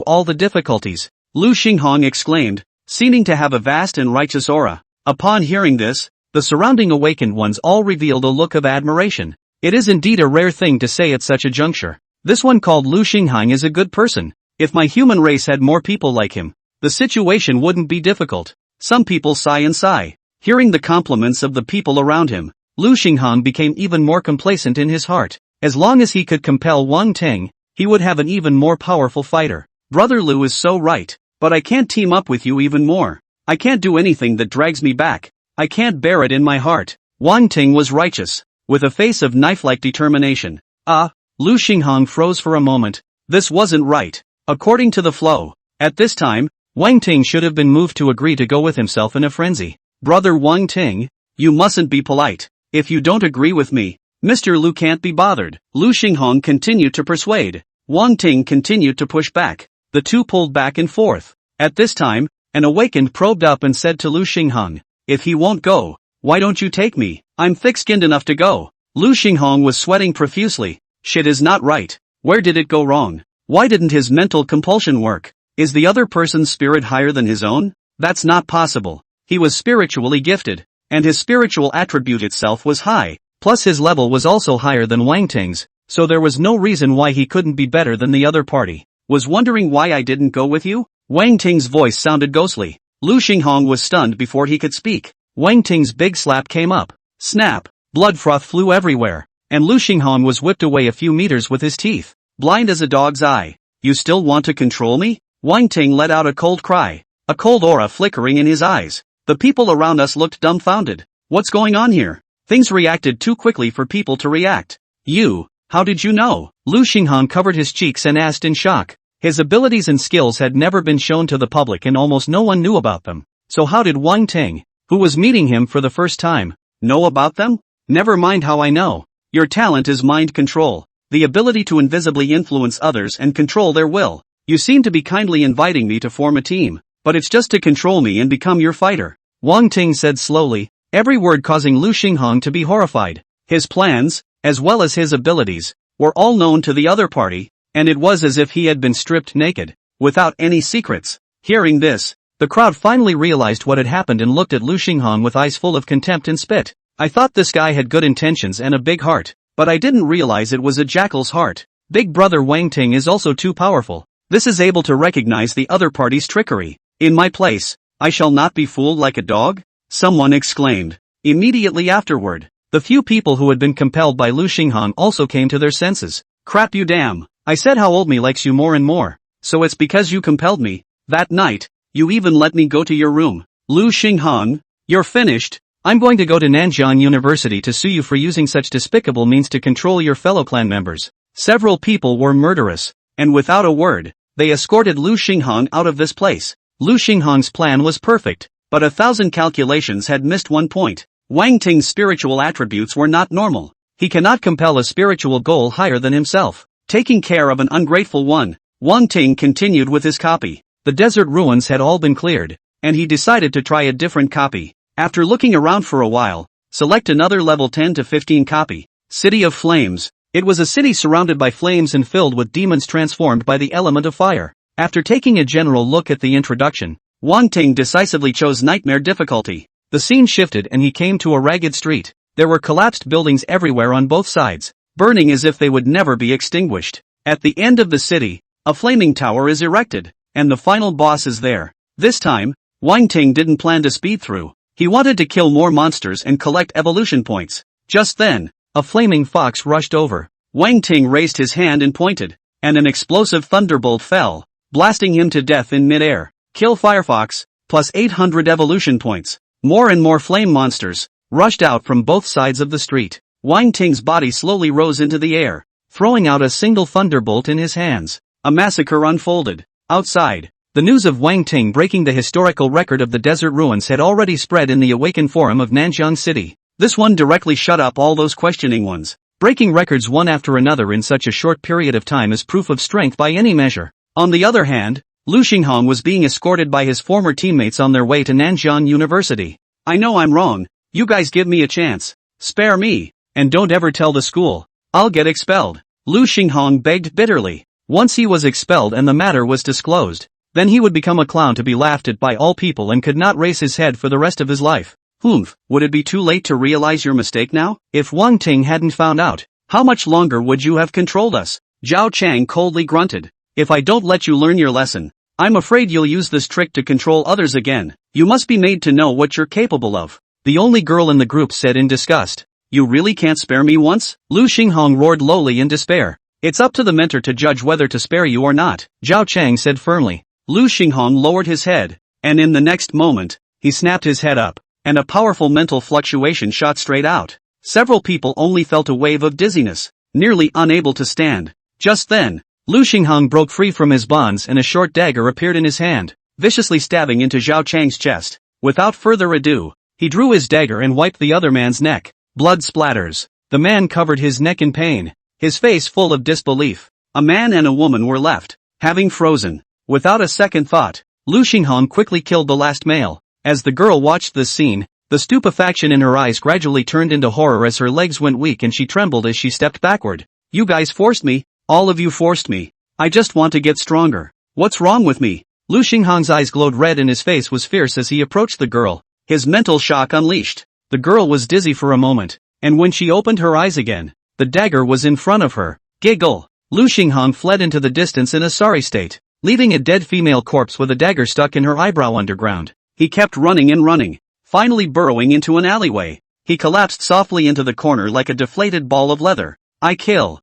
all the difficulties, Lu Xinghong exclaimed, seeming to have a vast and righteous aura. Upon hearing this, the surrounding awakened ones all revealed a look of admiration. It is indeed a rare thing to say at such a juncture. This one called Lu Xinghong is a good person. If my human race had more people like him, the situation wouldn't be difficult. Some people sigh and sigh. Hearing the compliments of the people around him, Lu Xinghong became even more complacent in his heart. As long as he could compel Wang Ting, he would have an even more powerful fighter. Brother Lu is so right, but I can't team up with you even more. I can't do anything that drags me back. I can't bear it in my heart. Wang Ting was righteous, with a face of knife-like determination. Lu Xinghong froze for a moment. This wasn't right. According to the flow, at this time, Wang Ting should have been moved to agree to go with himself in a frenzy. Brother Wang Ting, you mustn't be polite. If you don't agree with me, Mr. Lu can't be bothered. Lu Xinghong continued to persuade. Wang Ting continued to push back. The two pulled back and forth. At this time, an awakened probed up and said to Lu Xinghong, if he won't go, why don't you take me? I'm thick-skinned enough to go. Lu Xinghong was sweating profusely. Shit is not right. Where did it go wrong? Why didn't his mental compulsion work? Is the other person's spirit higher than his own? That's not possible. He was spiritually gifted, and his spiritual attribute itself was high, plus his level was also higher than Wang Ting's, so there was no reason why he couldn't be better than the other party. Was wondering why I didn't go with you? Wang Ting's voice sounded ghostly. Lu Xinghong was stunned before he could speak. Wang Ting's big slap came up. Snap! Blood froth flew everywhere, and Lu Xinghong was whipped away a few meters with his teeth. Blind as a dog's eye. You still want to control me? Wang Ting let out a cold cry, a cold aura flickering in his eyes. The people around us looked dumbfounded. What's going on here? Things reacted too quickly for people to react. How did you know? Lu Xinghong covered his cheeks and asked in shock. His abilities and skills had never been shown to the public and almost no one knew about them. So how did Wang Ting, who was meeting him for the first time, know about them? Never mind how I know. Your talent is mind control, the ability to invisibly influence others and control their will. You seem to be kindly inviting me to form a team, but it's just to control me and become your fighter. Wang Ting said slowly, every word causing Lu Xinghong to be horrified. His plans, as well as his abilities, were all known to the other party, and it was as if he had been stripped naked, without any secrets. Hearing this, the crowd finally realized what had happened and looked at Lu Xinghong with eyes full of contempt and spit. I thought this guy had good intentions and a big heart, but I didn't realize it was a jackal's heart. Big brother Wang Ting is also too powerful. This is able to recognize the other party's trickery. In my place, I shall not be fooled like a dog? Someone exclaimed. Immediately afterward, the few people who had been compelled by Lu Xinghong also came to their senses. Crap you damn. I said how old me likes you more and more, so it's because you compelled me. That night, you even let me go to your room. Lu Xinghong, you're finished. I'm going to go to Nanjiang University to sue you for using such despicable means to control your fellow clan members. Several people were murderous, and without a word, they escorted Lu Xinghong out of this place. Lu Xinghong's plan was perfect, but 1,000 calculations had missed one point. Wang Ting's spiritual attributes were not normal. He cannot compel a spiritual goal higher than himself. Taking care of an ungrateful one, Wang Ting continued with his copy. The desert ruins had all been cleared, and he decided to try a different copy. After looking around for a while, select another level 10 to 15 copy. City of Flames. It was a city surrounded by flames and filled with demons transformed by the element of fire. After taking a general look at the introduction, Wang Ting decisively chose Nightmare difficulty. The scene shifted and he came to a ragged street. There were collapsed buildings everywhere on both sides, burning as if they would never be extinguished. At the end of the city, a flaming tower is erected, and the final boss is there. This time, Wang Ting didn't plan to speed through. He wanted to kill more monsters and collect evolution points. Just then, a flaming fox rushed over. Wang Ting raised his hand and pointed, and an explosive thunderbolt fell, blasting him to death in midair. Kill Firefox, plus 800 evolution points. More and more flame monsters rushed out from both sides of the street. Wang Ting's body slowly rose into the air, throwing out a single thunderbolt in his hands. A massacre unfolded. Outside, the news of Wang Ting breaking the historical record of the desert ruins had already spread in the Awakened Forum of Nanjiang City. This one directly shut up all those questioning ones. Breaking records one after another in such a short period of time is proof of strength by any measure. On the other hand, Lu Xinghong was being escorted by his former teammates on their way to Nanjiang University. I know I'm wrong. You guys give me a chance. Spare me. and don't ever tell the school. I'll get expelled. Lu Xinghong begged bitterly. Once he was expelled and the matter was disclosed, then he would become a clown to be laughed at by all people and could not raise his head for the rest of his life. Would it be too late to realize your mistake now? If Wang Ting hadn't found out, how much longer would you have controlled us? Zhao Chang coldly grunted. If I don't let you learn your lesson, I'm afraid you'll use this trick to control others again. You must be made to know what you're capable of. The only girl in the group said in disgust. You really can't spare me once? Lu Xinghong roared lowly in despair. It's up to the mentor to judge whether to spare you or not, Zhao Chang said firmly. Lu Xinghong lowered his head, and in the next moment, he snapped his head up, and a powerful mental fluctuation shot straight out. Several people only felt a wave of dizziness, nearly unable to stand. Just then, Lu Xinghong broke free from his bonds and a short dagger appeared in his hand, viciously stabbing into Zhao Chang's chest. Without further ado, he drew his dagger and wiped the other man's neck. Blood splatters. The man covered his neck in pain, his face full of disbelief. A man and a woman were left, having frozen. Without a second thought, Lu Xinghong quickly killed the last male. As the girl watched this scene, the stupefaction in her eyes gradually turned into horror as her legs went weak and she trembled as she stepped backward. You guys forced me, all of you forced me. I just want to get stronger. What's wrong with me? Lu Xinghong's eyes glowed red and his face was fierce as he approached the girl, his mental shock unleashed. The girl was dizzy for a moment, and when she opened her eyes again, the dagger was in front of her. Giggle. Lu Xinghong fled into the distance in a sorry state, leaving a dead female corpse with a dagger stuck in her eyebrow underground. He kept running and running, finally burrowing into an alleyway. He collapsed softly into the corner like a deflated ball of leather. I kill.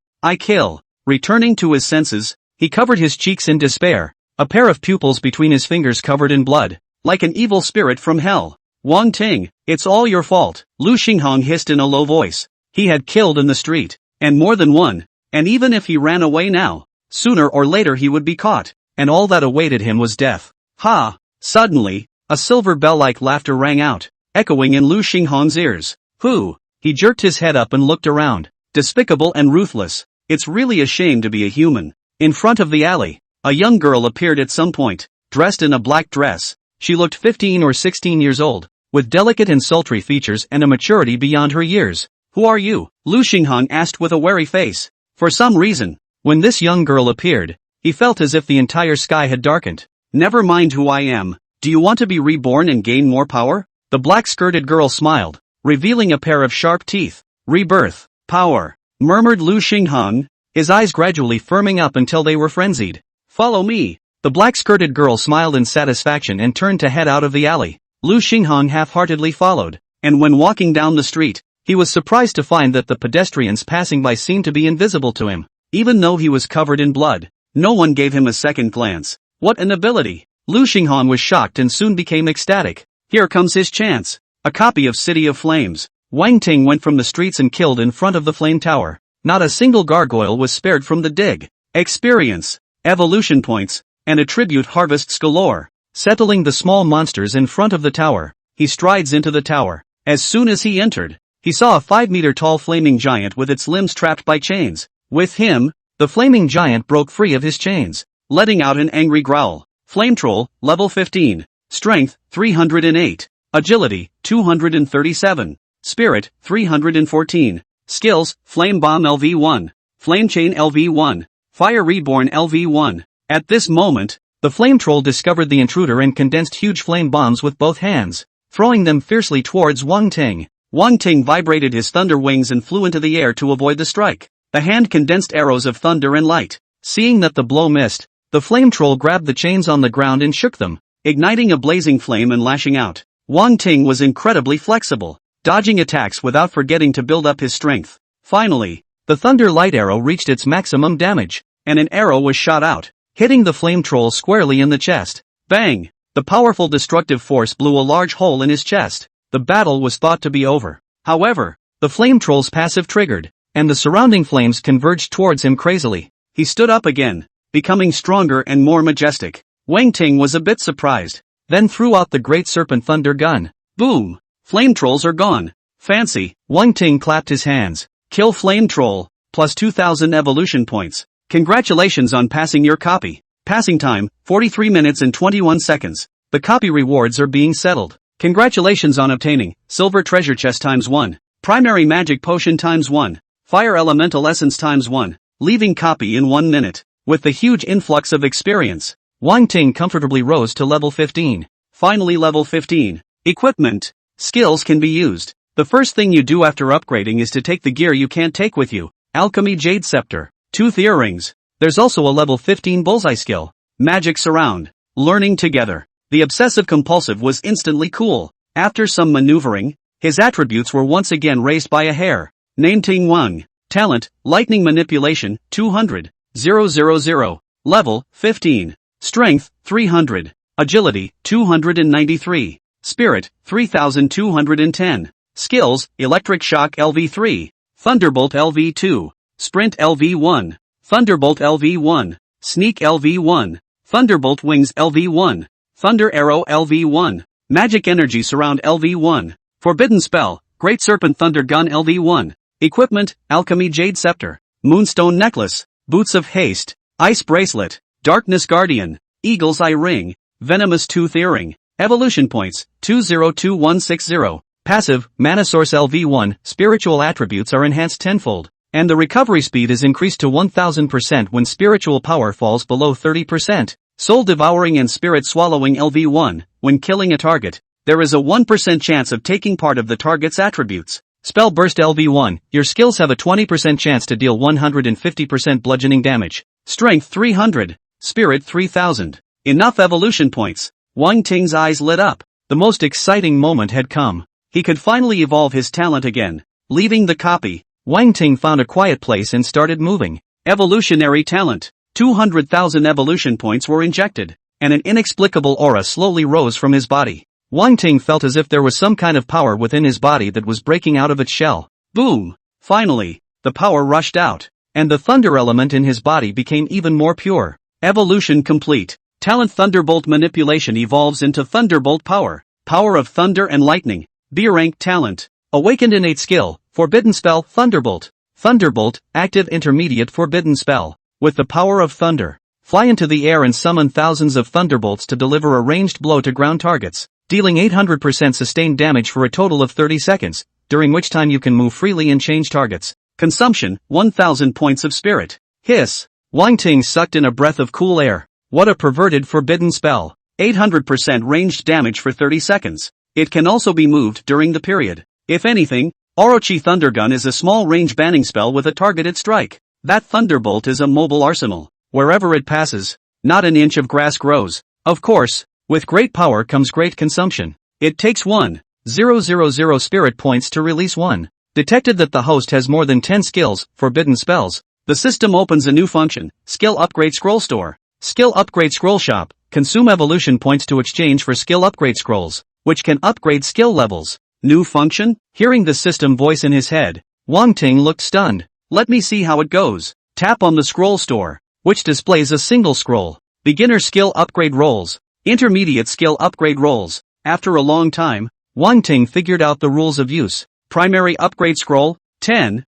Returning to his senses, he covered his cheeks in despair, a pair of pupils between his fingers covered in blood, like an evil spirit from hell. Wang Ting, it's all your fault, Lu Xinghong hissed in a low voice. He had killed in the street, and more than one, and even if he ran away now, sooner or later he would be caught, and all that awaited him was death. Ha! Suddenly, a silver bell-like laughter rang out, echoing in Lu Xinghong's ears. Who? He jerked his head up and looked around. Despicable and ruthless. It's really a shame to be a human. In front of the alley, a young girl appeared at some point, dressed in a black dress. She looked 15 or 16 years old, with delicate and sultry features and a maturity beyond her years. Who are you? Lu Xinghong asked with a wary face. For some reason, when this young girl appeared, he felt as if the entire sky had darkened. Never mind who I am. Do you want to be reborn and gain more power? The black-skirted girl smiled, revealing a pair of sharp teeth. Rebirth. Power. Murmured Lu Xinghong, his eyes gradually firming up until they were frenzied. Follow me. The black-skirted girl smiled in satisfaction and turned to head out of the alley. Lu Xinghong half-heartedly followed, and when walking down the street, he was surprised to find that the pedestrians passing by seemed to be invisible to him. Even though he was covered in blood, no one gave him a second glance. What an ability! Lu Xinghong was shocked and soon became ecstatic. Here comes his chance. A copy of City of Flames. Wang Ting went from the streets and killed in front of the flame tower. Not a single gargoyle was spared from the dig. Experience, evolution points, and attribute harvests galore. Settling the small monsters in front of the tower, he strides into the tower. As soon as he entered, he saw a 5-meter-tall flaming giant with its limbs trapped by chains. With him, the flaming giant broke free of his chains, letting out an angry growl. Flame Troll, level 15. Strength, 308. Agility, 237. Spirit, 314. Skills, Flame Bomb LV1. Flame Chain LV1. Fire Reborn LV1. At this moment, the Flame Troll discovered the intruder and condensed huge flame bombs with both hands, throwing them fiercely towards Wang Ting. Wang Ting vibrated his thunder wings and flew into the air to avoid the strike. The hand condensed arrows of thunder and light. Seeing that the blow missed, the Flame Troll grabbed the chains on the ground and shook them, igniting a blazing flame and lashing out. Wang Ting was incredibly flexible, dodging attacks without forgetting to build up his strength. Finally, the thunder light arrow reached its maximum damage, and an arrow was shot out, hitting the Flame Troll squarely in the chest. Bang! The powerful destructive force blew a large hole in his chest. The battle was thought to be over. However, the Flame Troll's passive triggered, and the surrounding flames converged towards him crazily. He stood up again, becoming stronger and more majestic. Wang Ting was a bit surprised, then threw out the Great Serpent Thunder Gun. Boom! Flame Trolls are gone. Fancy. Wang Ting clapped his hands. Kill Flame Troll, plus 2,000 evolution points. Congratulations on passing your copy. Passing time, 43 minutes and 21 seconds. The copy rewards are being settled. Congratulations on obtaining Silver Treasure Chest ×1. Primary magic potion times 1. Fire elemental essence times 1. Leaving copy in 1 minute. With the huge influx of experience, Wang Ting comfortably rose to level 15. Finally level 15. Equipment. Skills can be used. The first thing you do after upgrading is to take the gear you can't take with you. Alchemy Jade Scepter. Tooth Earrings. There's also a level 15 bullseye skill. Magic Surround. Learning together. The obsessive compulsive was instantly cool. After some maneuvering, his attributes were once again raised by a hair. Name Ting Wang. Talent, Lightning Manipulation, 200. 000. Level, 15. Strength, 300. Agility, 293. Spirit, 3210. Skills, Electric Shock LV3. Thunderbolt LV2. Sprint LV1. Thunderbolt LV1. Sneak LV1. Thunderbolt Wings LV1. Thunder Arrow LV1. Magic Energy Surround LV1. Forbidden Spell, Great Serpent Thunder Gun LV1. Equipment, Alchemy Jade Scepter. Moonstone Necklace. Boots of Haste. Ice Bracelet. Darkness Guardian. Eagle's Eye Ring. Venomous Tooth Earring. Evolution Points, 202160. Passive, Mana Source LV1, spiritual attributes are enhanced tenfold, and the recovery speed is increased to 1000% when spiritual power falls below 30%. Soul Devouring and Spirit Swallowing LV1, when killing a target, there is a 1% chance of taking part of the target's attributes. Spell Burst LV1, your skills have a 20% chance to deal 150% bludgeoning damage. Strength 300. Spirit 3000. Enough evolution points. Wang Ting's eyes lit up. The most exciting moment had come. He could finally evolve his talent again. Leaving the copy, Wang Ting found a quiet place and started moving. Evolutionary talent. 200,000 evolution points were injected, and an inexplicable aura slowly rose from his body. Wang Ting felt as if there was some kind of power within his body that was breaking out of its shell. Boom! Finally, the power rushed out, and the thunder element in his body became even more pure. Evolution complete. Talent Thunderbolt Manipulation evolves into Thunderbolt Power. Power of Thunder and Lightning. B-rank talent. Awakened innate skill, Forbidden Spell, Thunderbolt. Thunderbolt, active intermediate forbidden spell. With the power of thunder, fly into the air and summon thousands of thunderbolts to deliver a ranged blow to ground targets, dealing 800% sustained damage for a total of 30 seconds, during which time you can move freely and change targets. Consumption, 1000 points of spirit. Hiss. Wang Ting sucked in a breath of cool air. What a perverted forbidden spell. 800% ranged damage for 30 seconds. It can also be moved during the period. If anything, Orochi Thundergun is a small range banning spell with a targeted strike. That thunderbolt is a mobile arsenal. Wherever it passes, not an inch of grass grows. Of course, with great power comes great consumption. It takes 1,000 spirit points to release one. Detected that the host has more than 10 skills, forbidden spells. The system opens a new function, Skill Upgrade Scroll Store. Skill Upgrade Scroll Shop. Consume evolution points to exchange for skill upgrade scrolls, which can upgrade skill levels. New function? Hearing the system voice in his head, Wang Ting looked stunned. Let me see how it goes. Tap on the scroll store, which displays a single scroll. Beginner skill upgrade rolls. Intermediate skill upgrade rolls. After a long time, Wang Ting figured out the rules of use. Primary upgrade scroll, 10,000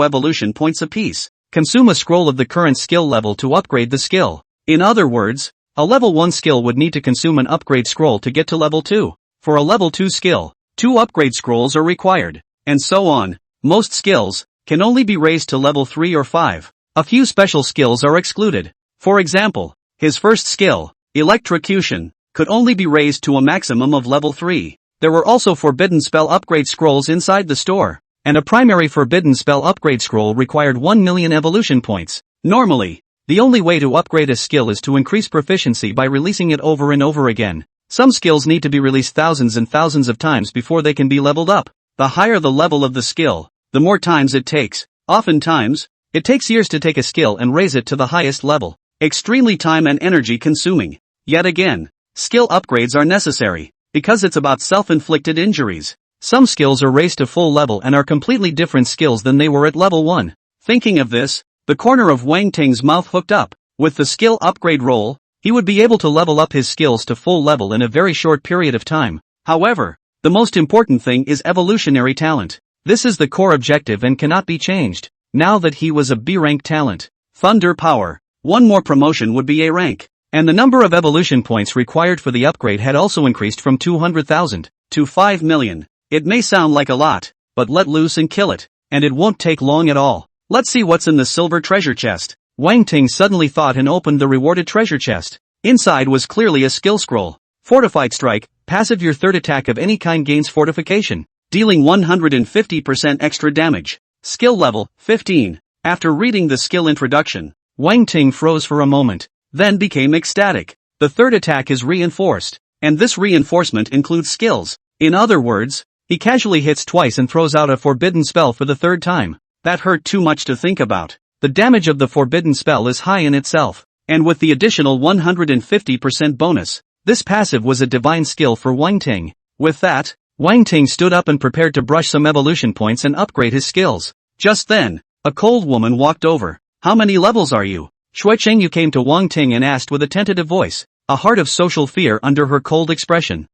evolution points apiece. Consume a scroll of the current skill level to upgrade the skill. In other words, a level 1 skill would need to consume an upgrade scroll to get to level 2. For a level 2 skill, 2 upgrade scrolls are required. And so on. Most skills can only be raised to level 3 or 5. A few special skills are excluded. For example, his first skill, Electrocution, could only be raised to a maximum of level 3. There were also forbidden spell upgrade scrolls inside the store, and a primary forbidden spell upgrade scroll required 1 million evolution points. Normally, the only way to upgrade a skill is to increase proficiency by releasing it over and over again. Some skills need to be released thousands and thousands of times before they can be leveled up. The higher the level of the skill, the more times it takes. Oftentimes, it takes years to take a skill and raise it to the highest level. Extremely time and energy consuming. Yet again, skill upgrades are necessary, because it's about self-inflicted injuries. Some skills are raised to full level and are completely different skills than they were at level 1. Thinking of this, the corner of Wang Ting's mouth hooked up. With the skill upgrade roll, he would be able to level up his skills to full level in a very short period of time. However, the most important thing is evolutionary talent. This is the core objective and cannot be changed. Now that he was a B-rank talent, Thunder Power, one more promotion would be A rank. And the number of evolution points required for the upgrade had also increased from 200,000 to 5 million. It may sound like a lot, but let loose and kill it. And it won't take long at all. Let's see what's in the silver treasure chest. Wang Ting suddenly thought and opened the rewarded treasure chest. Inside was clearly a skill scroll. Fortified strike, passive your third attack of any kind gains fortification, dealing 150% extra damage. Skill level, 15. After reading the skill introduction, Wang Ting froze for a moment, then became ecstatic. The third attack is reinforced, and this reinforcement includes skills. In other words, he casually hits twice and throws out a forbidden spell for the third time. That hurt too much to think about. The damage of the forbidden spell is high in itself, and with the additional 150% bonus, this passive was a divine skill for Wang Ting. With that, Wang Ting stood up and prepared to brush some evolution points and upgrade his skills. Just then, a cold woman walked over. How many levels are you? Shui Chengyu came to Wang Ting and asked with a tentative voice, a heart of social fear under her cold expression.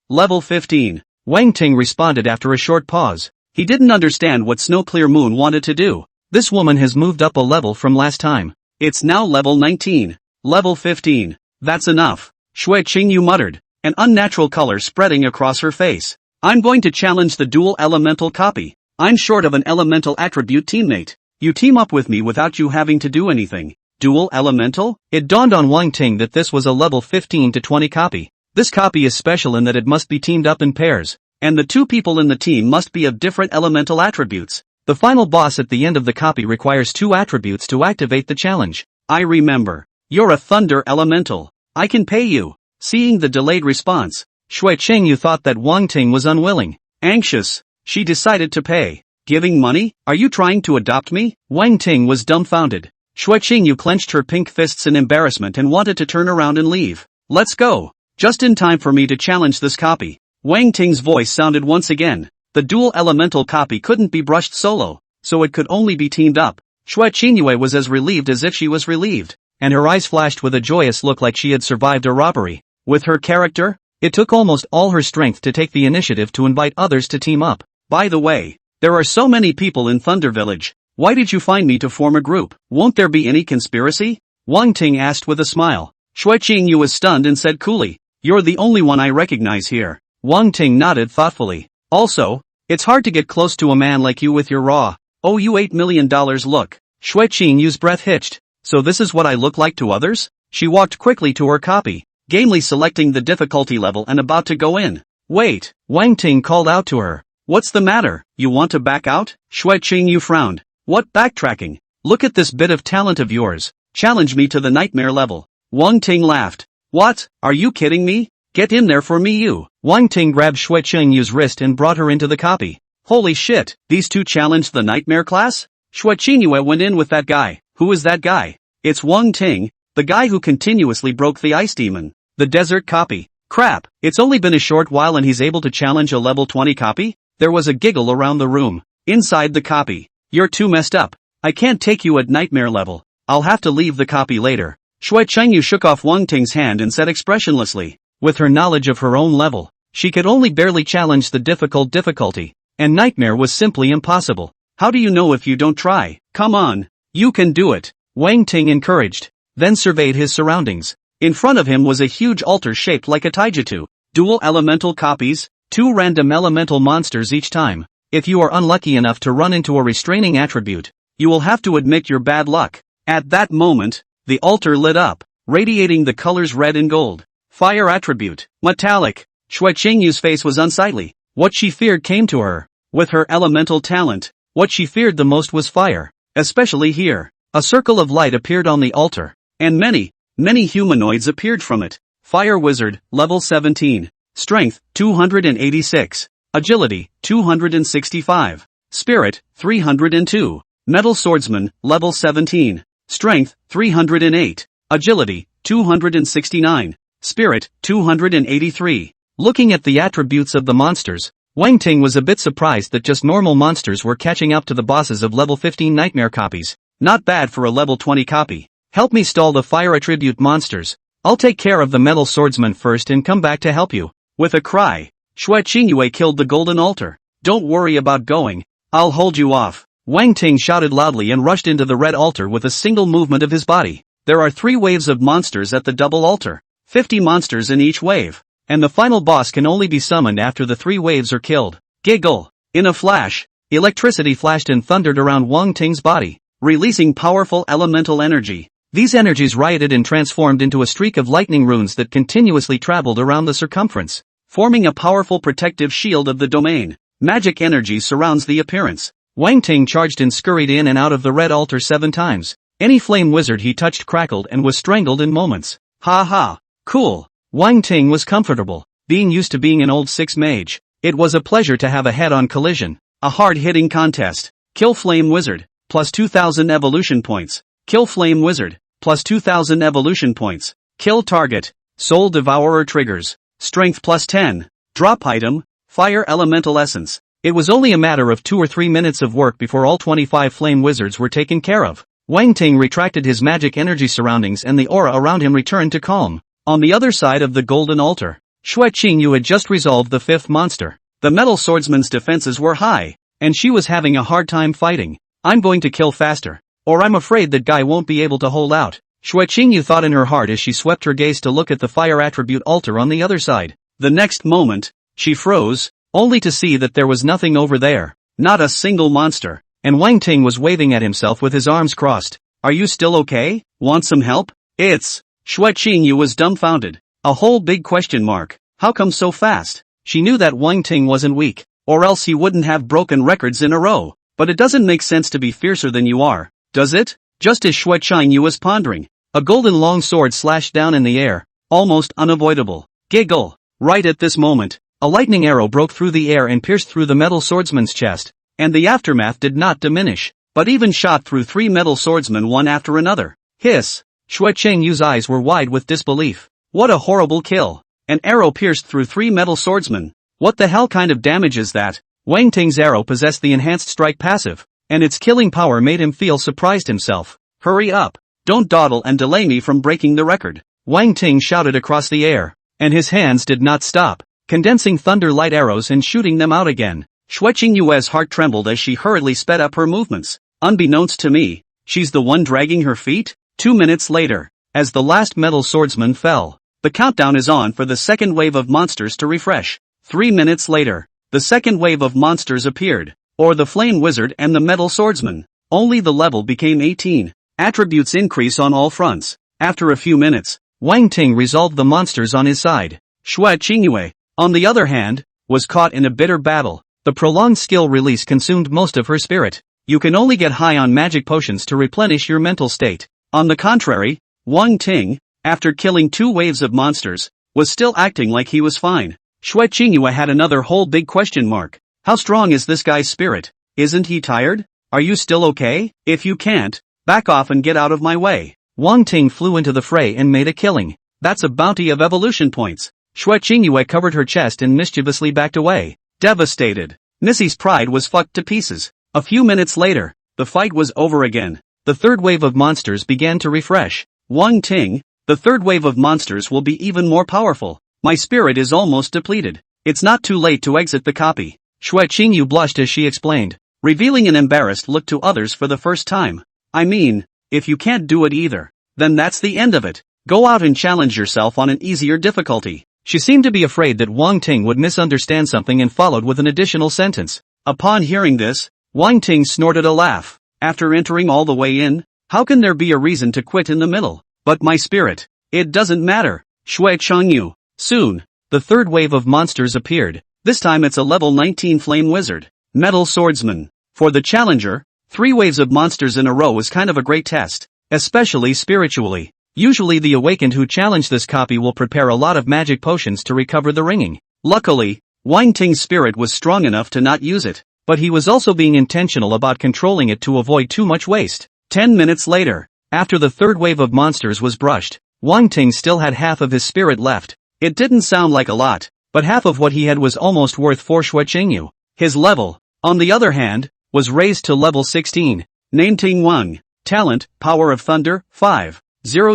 Level 15. Wang Ting responded after a short pause. He didn't understand what Snow Clear Moon wanted to do. This woman has moved up a level from last time. It's now level 19. Level 15. That's enough. Shui Chengyu muttered, an unnatural color spreading across her face. I'm going to challenge the dual elemental copy. I'm short of an elemental attribute teammate. You team up with me without you having to do anything. Dual elemental? It dawned on Wang Ting that this was a level 15 to 20 copy. This copy is special in that it must be teamed up in pairs, and the two people in the team must be of different elemental attributes. The final boss at the end of the copy requires 2 attributes to activate the challenge. I remember. You're a thunder elemental. I can pay you. Seeing the delayed response, Shui Chengyu thought that Wang Ting was unwilling. Anxious, she decided to pay. Giving money? Are you trying to adopt me? Wang Ting was dumbfounded. Shui Chengyu clenched her pink fists in embarrassment and wanted to turn around and leave. Let's go. Just in time for me to challenge this copy. Wang Ting's voice sounded once again. The dual elemental copy couldn't be brushed solo, so it could only be teamed up. Shui Chengyu was as relieved as if she was relieved, and her eyes flashed with a joyous look like she had survived a robbery. With her character, it took almost all her strength to take the initiative to invite others to team up. By the way, there are so many people in Thunder Village. Why did you find me to form a group? Won't there be any conspiracy? Wang Ting asked with a smile. Shui Chengyu was stunned and said coolly, you're the only one I recognize here. Wang Ting nodded thoughtfully. Also, it's hard to get close to a man like you with your raw, oh you $8 million look. Shui Chenyu's breath hitched. So this is what I look like to others? She walked quickly to her copy, gamely selecting the difficulty level and about to go in. Wait, Wang Ting called out to her. What's the matter? You want to back out? Shui Chenyu frowned. What backtracking? Look at this bit of talent of yours. Challenge me to the nightmare level. Wang Ting laughed. What? Are you kidding me? Get in there for me you. Wang Ting grabbed Shui Chenyu's wrist and brought her into the copy. Holy shit, these two challenged the nightmare class? Shui Chenyu went in with that guy. Who is that guy? It's Wang Ting, the guy who continuously broke the ice demon. The desert copy. Crap, it's only been a short while and he's able to challenge a level 20 copy? There was a giggle around the room. Inside the copy. You're too messed up. I can't take you at nightmare level. I'll have to leave the copy later. Shui Chenyu shook off Wang Ting's hand and said expressionlessly. With her knowledge of her own level, she could only barely challenge the difficulty, and nightmare was simply impossible. How do you know if you don't try? Come on. You can do it. Wang Ting encouraged, then surveyed his surroundings. In front of him was a huge altar shaped like a taijutsu. Dual elemental copies, 2 random elemental monsters each time. If you are unlucky enough to run into a restraining attribute, you will have to admit your bad luck. At that moment, the altar lit up, radiating the colors red and gold. Fire attribute, metallic. Shui Chenyu's face was unsightly. What she feared came to her. With her elemental talent, what she feared the most was fire. Especially here. A circle of light appeared on the altar, and many humanoids appeared from it. Fire Wizard, level 17. Strength, 286. Agility, 265. Spirit, 302. Metal Swordsman, level 17. Strength, 308. Agility, 269. Spirit, 283. Looking at the attributes of the monsters, Wang Ting was a bit surprised that just normal monsters were catching up to the bosses of level 15 nightmare copies. Not bad for a level 20 copy. Help me stall the fire attribute monsters. I'll take care of the metal swordsman first and come back to help you. With a cry, Shui Chenyu killed the golden altar. Don't worry about going. I'll hold you off. Wang Ting shouted loudly and rushed into the red altar with a single movement of his body. There are 3 waves of monsters at the double altar. 50 monsters in each wave. And the final boss can only be summoned after the 3 waves are killed. Giggle. In a flash, electricity flashed and thundered around Wang Ting's body, releasing powerful elemental energy. These energies rioted and transformed into a streak of lightning runes that continuously traveled around the circumference, forming a powerful protective shield of the domain. Magic energy surrounds the appearance. Wang Ting charged and scurried in and out of the red altar 7 times. Any flame wizard he touched crackled and was strangled in moments. Ha ha. Cool. Wang Ting was comfortable, being used to being an old 6 mage. It was a pleasure to have a head-on collision. A hard-hitting contest. Kill Flame Wizard, plus 2,000 evolution points. Kill Flame Wizard, plus 2,000 evolution points. Kill target. Soul Devourer triggers. Strength plus 10. Drop item, Fire Elemental Essence. It was only a matter of 2 or 3 minutes of work before all 25 flame wizards were taken care of. Wang Ting retracted his magic energy surroundings and the aura around him returned to calm. On the other side of the golden altar, Xue Qingyu had just resolved the 5th monster. The metal swordsman's defenses were high, and she was having a hard time fighting. I'm going to kill faster, or I'm afraid that guy won't be able to hold out, Xue Qingyu thought in her heart as she swept her gaze to look at the fire attribute altar on the other side. The next moment, she froze, only to see that there was nothing over there, not a single monster, and Wang Ting was waving at himself with his arms crossed. Are you still okay? Want some help? Xue Qingyu was dumbfounded. A whole big question mark. How come so fast? She knew that Wang Ting wasn't weak, or else he wouldn't have broken records in a row. But it doesn't make sense to be fiercer than you are, does it? Just as Xue Qingyu was pondering, a golden long sword slashed down in the air, almost unavoidable. Giggle. Right at this moment, a lightning arrow broke through the air and pierced through the metal swordsman's chest, and the aftermath did not diminish, but even shot through 3 metal swordsmen one after another. Hiss. Xue Qingyu's eyes were wide with disbelief. What a horrible kill. An arrow pierced through 3 metal swordsmen. What the hell kind of damage is that? Wang Ting's arrow possessed the enhanced strike passive, and its killing power made him feel surprised himself. Hurry up. Don't dawdle and delay me from breaking the record. Wang Ting shouted across the air, and his hands did not stop, condensing thunder light arrows and shooting them out again. Xue Qingyu's heart trembled as she hurriedly sped up her movements. Unbeknownst to me, she's the one dragging her feet? 2 minutes later, as the last metal swordsman fell, the countdown is on for the second wave of monsters to refresh. 3 minutes later, the second wave of monsters appeared, or the flame wizard and the metal swordsman. Only the level became 18. Attributes increase on all fronts. After a few minutes, Wang Ting resolved the monsters on his side. Xue Qingyu, on the other hand, was caught in a bitter battle. The prolonged skill release consumed most of her spirit. You can only get high on magic potions to replenish your mental state. On the contrary, Wang Ting, after killing 2 waves of monsters, was still acting like he was fine. Xue Qingyu had another whole big question mark. How strong is this guy's spirit? Isn't he tired? Are you still okay? If you can't, back off and get out of my way. Wang Ting flew into the fray and made a killing. That's a bounty of evolution points. Xue Qingyu covered her chest and mischievously backed away, devastated. Nissy's pride was fucked to pieces. A few minutes later, the fight was over again. The third wave of monsters began to refresh. Wang Ting, the third wave of monsters will be even more powerful. My spirit is almost depleted. It's not too late to exit the copy. Xue Qingyu blushed as she explained, revealing an embarrassed look to others for the first time. I mean, if you can't do it either, then that's the end of it. Go out and challenge yourself on an easier difficulty. She seemed to be afraid that Wang Ting would misunderstand something and followed with an additional sentence. Upon hearing this, Wang Ting snorted a laugh. After entering all the way in, how can there be a reason to quit in the middle? But my spirit, it doesn't matter. Xue Qingyu. Soon, the third wave of monsters appeared. This time it's a level 19 flame wizard, metal swordsman. For the challenger, 3 waves of monsters in a row is kind of a great test, especially spiritually. Usually the awakened who challenge this copy will prepare a lot of magic potions to recover the ringing. Luckily, Wang Ting's spirit was strong enough to not use it, but he was also being intentional about controlling it to avoid too much waste. 10 minutes later, after the third wave of monsters was brushed, Wang Ting still had half of his spirit left. It didn't sound like a lot, but half of what he had was almost worth for Xue Qingyu. His level, on the other hand, was raised to level 16. Name Ting Wang. Talent, Power of Thunder, 5. 000.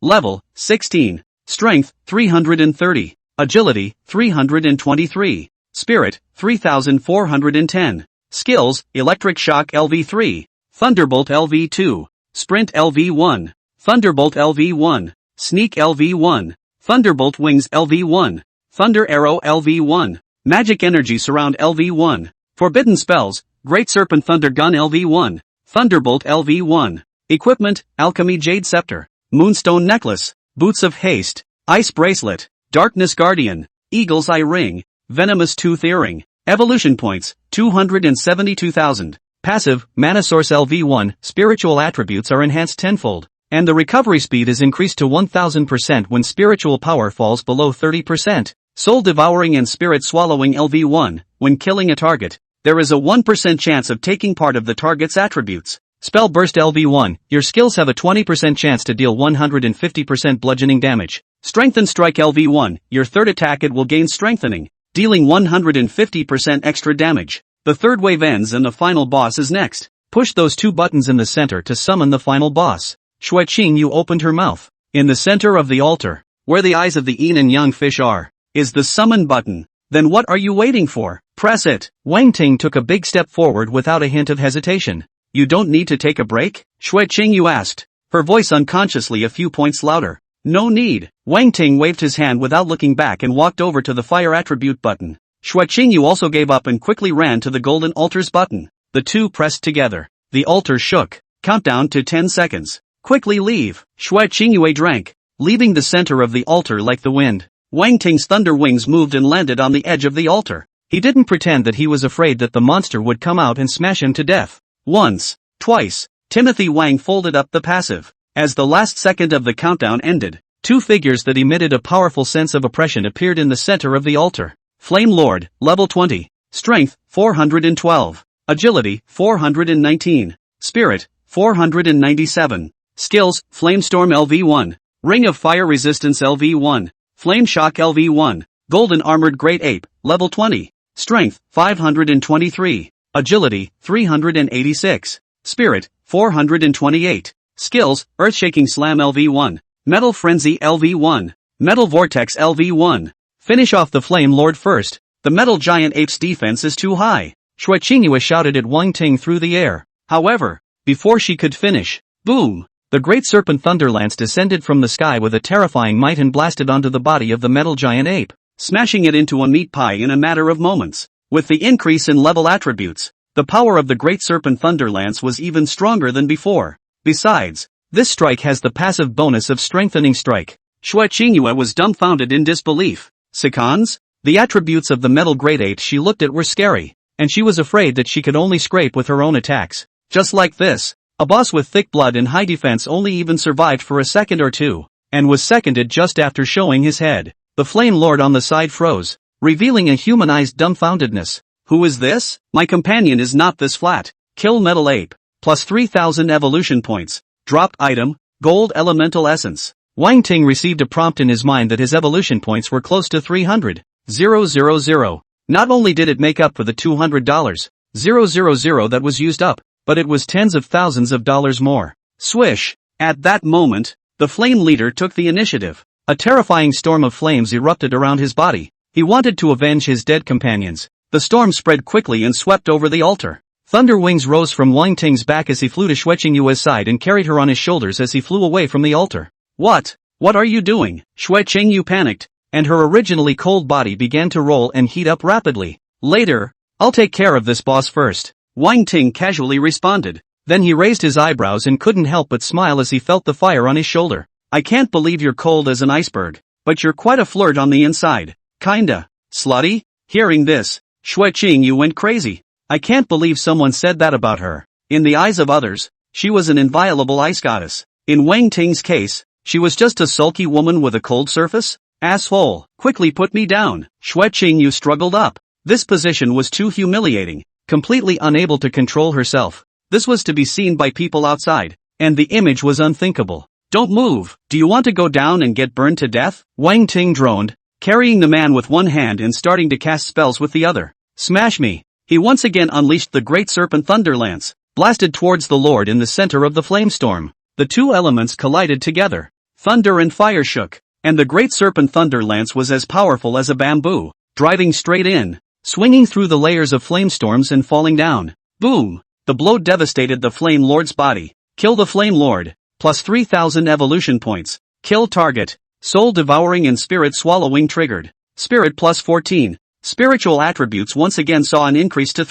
Level, 16. Strength, 330. Agility, 323. Spirit, 3410. Skills, Electric Shock LV3. Thunderbolt LV2. Sprint LV1. Thunderbolt LV1. Sneak LV1. Thunderbolt Wings LV1. Thunder Arrow LV1. Magic energy surround LV1. Forbidden spells, Great Serpent Thunder Gun LV1. Thunderbolt LV1. Equipment, Alchemy Jade Scepter. Moonstone Necklace. Boots of Haste. Ice Bracelet. Darkness Guardian. Eagle's Eye Ring. Venomous Tooth Earring. Evolution Points, 272,000. Passive, Mana Source LV1, spiritual attributes are enhanced tenfold, and the recovery speed is increased to 1000% when spiritual power falls below 30%. Soul Devouring and Spirit Swallowing LV1, when killing a target, there is a 1% chance of taking part of the target's attributes. Spell Burst LV1, your skills have a 20% chance to deal 150% bludgeoning damage. Strengthen Strike LV1, your third attack it will gain strengthening, dealing 150% extra damage. The third wave ends and the final boss is next. Push those two buttons in the center to summon the final boss. Shui Qingyu opened her mouth. In the center of the altar, where the eyes of the yin and yang fish are, is the summon button. Then what are you waiting for? Press it. Wang Ting took a big step forward without a hint of hesitation. You don't need to take a break? Shui Qingyu asked, her voice unconsciously a few points louder. No need. Wang Ting waved his hand without looking back and walked over to the fire attribute button. Shui Qingyu also gave up and quickly ran to the golden altar's button. The two pressed together. The altar shook. Countdown to 10 seconds. Quickly leave. Shui Qingyu drank, leaving the center of the altar like the wind. Wang Ting's thunder wings moved and landed on the edge of the altar. He didn't pretend that he was afraid that the monster would come out and smash him to death. Once, twice, Timothy Wang folded up the passive. As the last second of the countdown ended, two figures that emitted a powerful sense of oppression appeared in the center of the altar. Flame Lord, level 20. Strength, 412. Agility, 419. Spirit, 497. Skills, Flamestorm LV1. Ring of Fire Resistance LV1. Flame Shock LV1. Golden Armored Great Ape, level 20. Strength, 523. Agility, 386. Spirit, 428. Skills, Earthshaking Slam LV1. Metal Frenzy LV1. Metal Vortex LV1. Finish off the Flame Lord first. The Metal Giant Ape's defense is too high. Shui Qingyu shouted at Wang Ting through the air. However, before she could finish, boom! The Great Serpent Thunderlance descended from the sky with a terrifying might and blasted onto the body of the Metal Giant Ape, smashing it into a meat pie in a matter of moments. With the increase in level attributes, the power of the Great Serpent Thunderlance was even stronger than before. Besides, this strike has the passive bonus of Strengthening Strike. Shui Qingyu was dumbfounded in disbelief. Seconds? The attributes of the Metal Great Ape she looked at were scary, and she was afraid that she could only scrape with her own attacks. Just like this, a boss with thick blood and high defense only even survived for a second or two, and was seconded just after showing his head. The Flame Lord on the side froze, revealing a humanized dumbfoundedness. Who is this? My companion is not this flat. Kill Metal Ape. Plus 3,000 evolution points. Drop item, Gold Elemental Essence. Wang Ting received a prompt in his mind that his evolution points were close to 300,000. Not only did it make up for the $200,000 that was used up, but it was tens of thousands of dollars more. Swish! At that moment, the Flame Leader took the initiative. A terrifying storm of flames erupted around his body. He wanted to avenge his dead companions. The storm spread quickly and swept over the altar. Thunder wings rose from Wang Ting's back as he flew to Shui Qingyu's side and carried her on his shoulders as he flew away from the altar. What? What are you doing? Shui Qingyu panicked, and her originally cold body began to roll and heat up rapidly. Later, I'll take care of this boss first. Wang Ting casually responded. Then he raised his eyebrows and couldn't help but smile as he felt the fire on his shoulder. I can't believe you're cold as an iceberg, but you're quite a flirt on the inside. Kinda. Slutty? Hearing this, Shui Qingyu went crazy. I can't believe someone said that about her. In the eyes of others, she was an inviolable ice goddess. In Wang Ting's case, she was just a sulky woman with a cold surface? Asshole, quickly put me down. Shui Qingyu struggled up. This position was too humiliating. Completely unable to control herself. This was to be seen by people outside, and the image was unthinkable. Don't move. Do you want to go down and get burned to death? Wang Ting droned, carrying the man with one hand and starting to cast spells with the other. Smash me. He once again unleashed the Great Serpent Thunderlance, blasted towards the Lord in the center of the flamestorm. The two elements collided together. Thunder and fire shook, and the Great Serpent Thunderlance was as powerful as a bamboo, driving straight in, swinging through the layers of flamestorms and falling down. Boom! The blow devastated the Flame Lord's body. Kill the Flame Lord. Plus 3,000 evolution points. Kill target. Soul Devouring and Spirit Swallowing triggered. Spirit plus 14. Spiritual attributes once again saw an increase to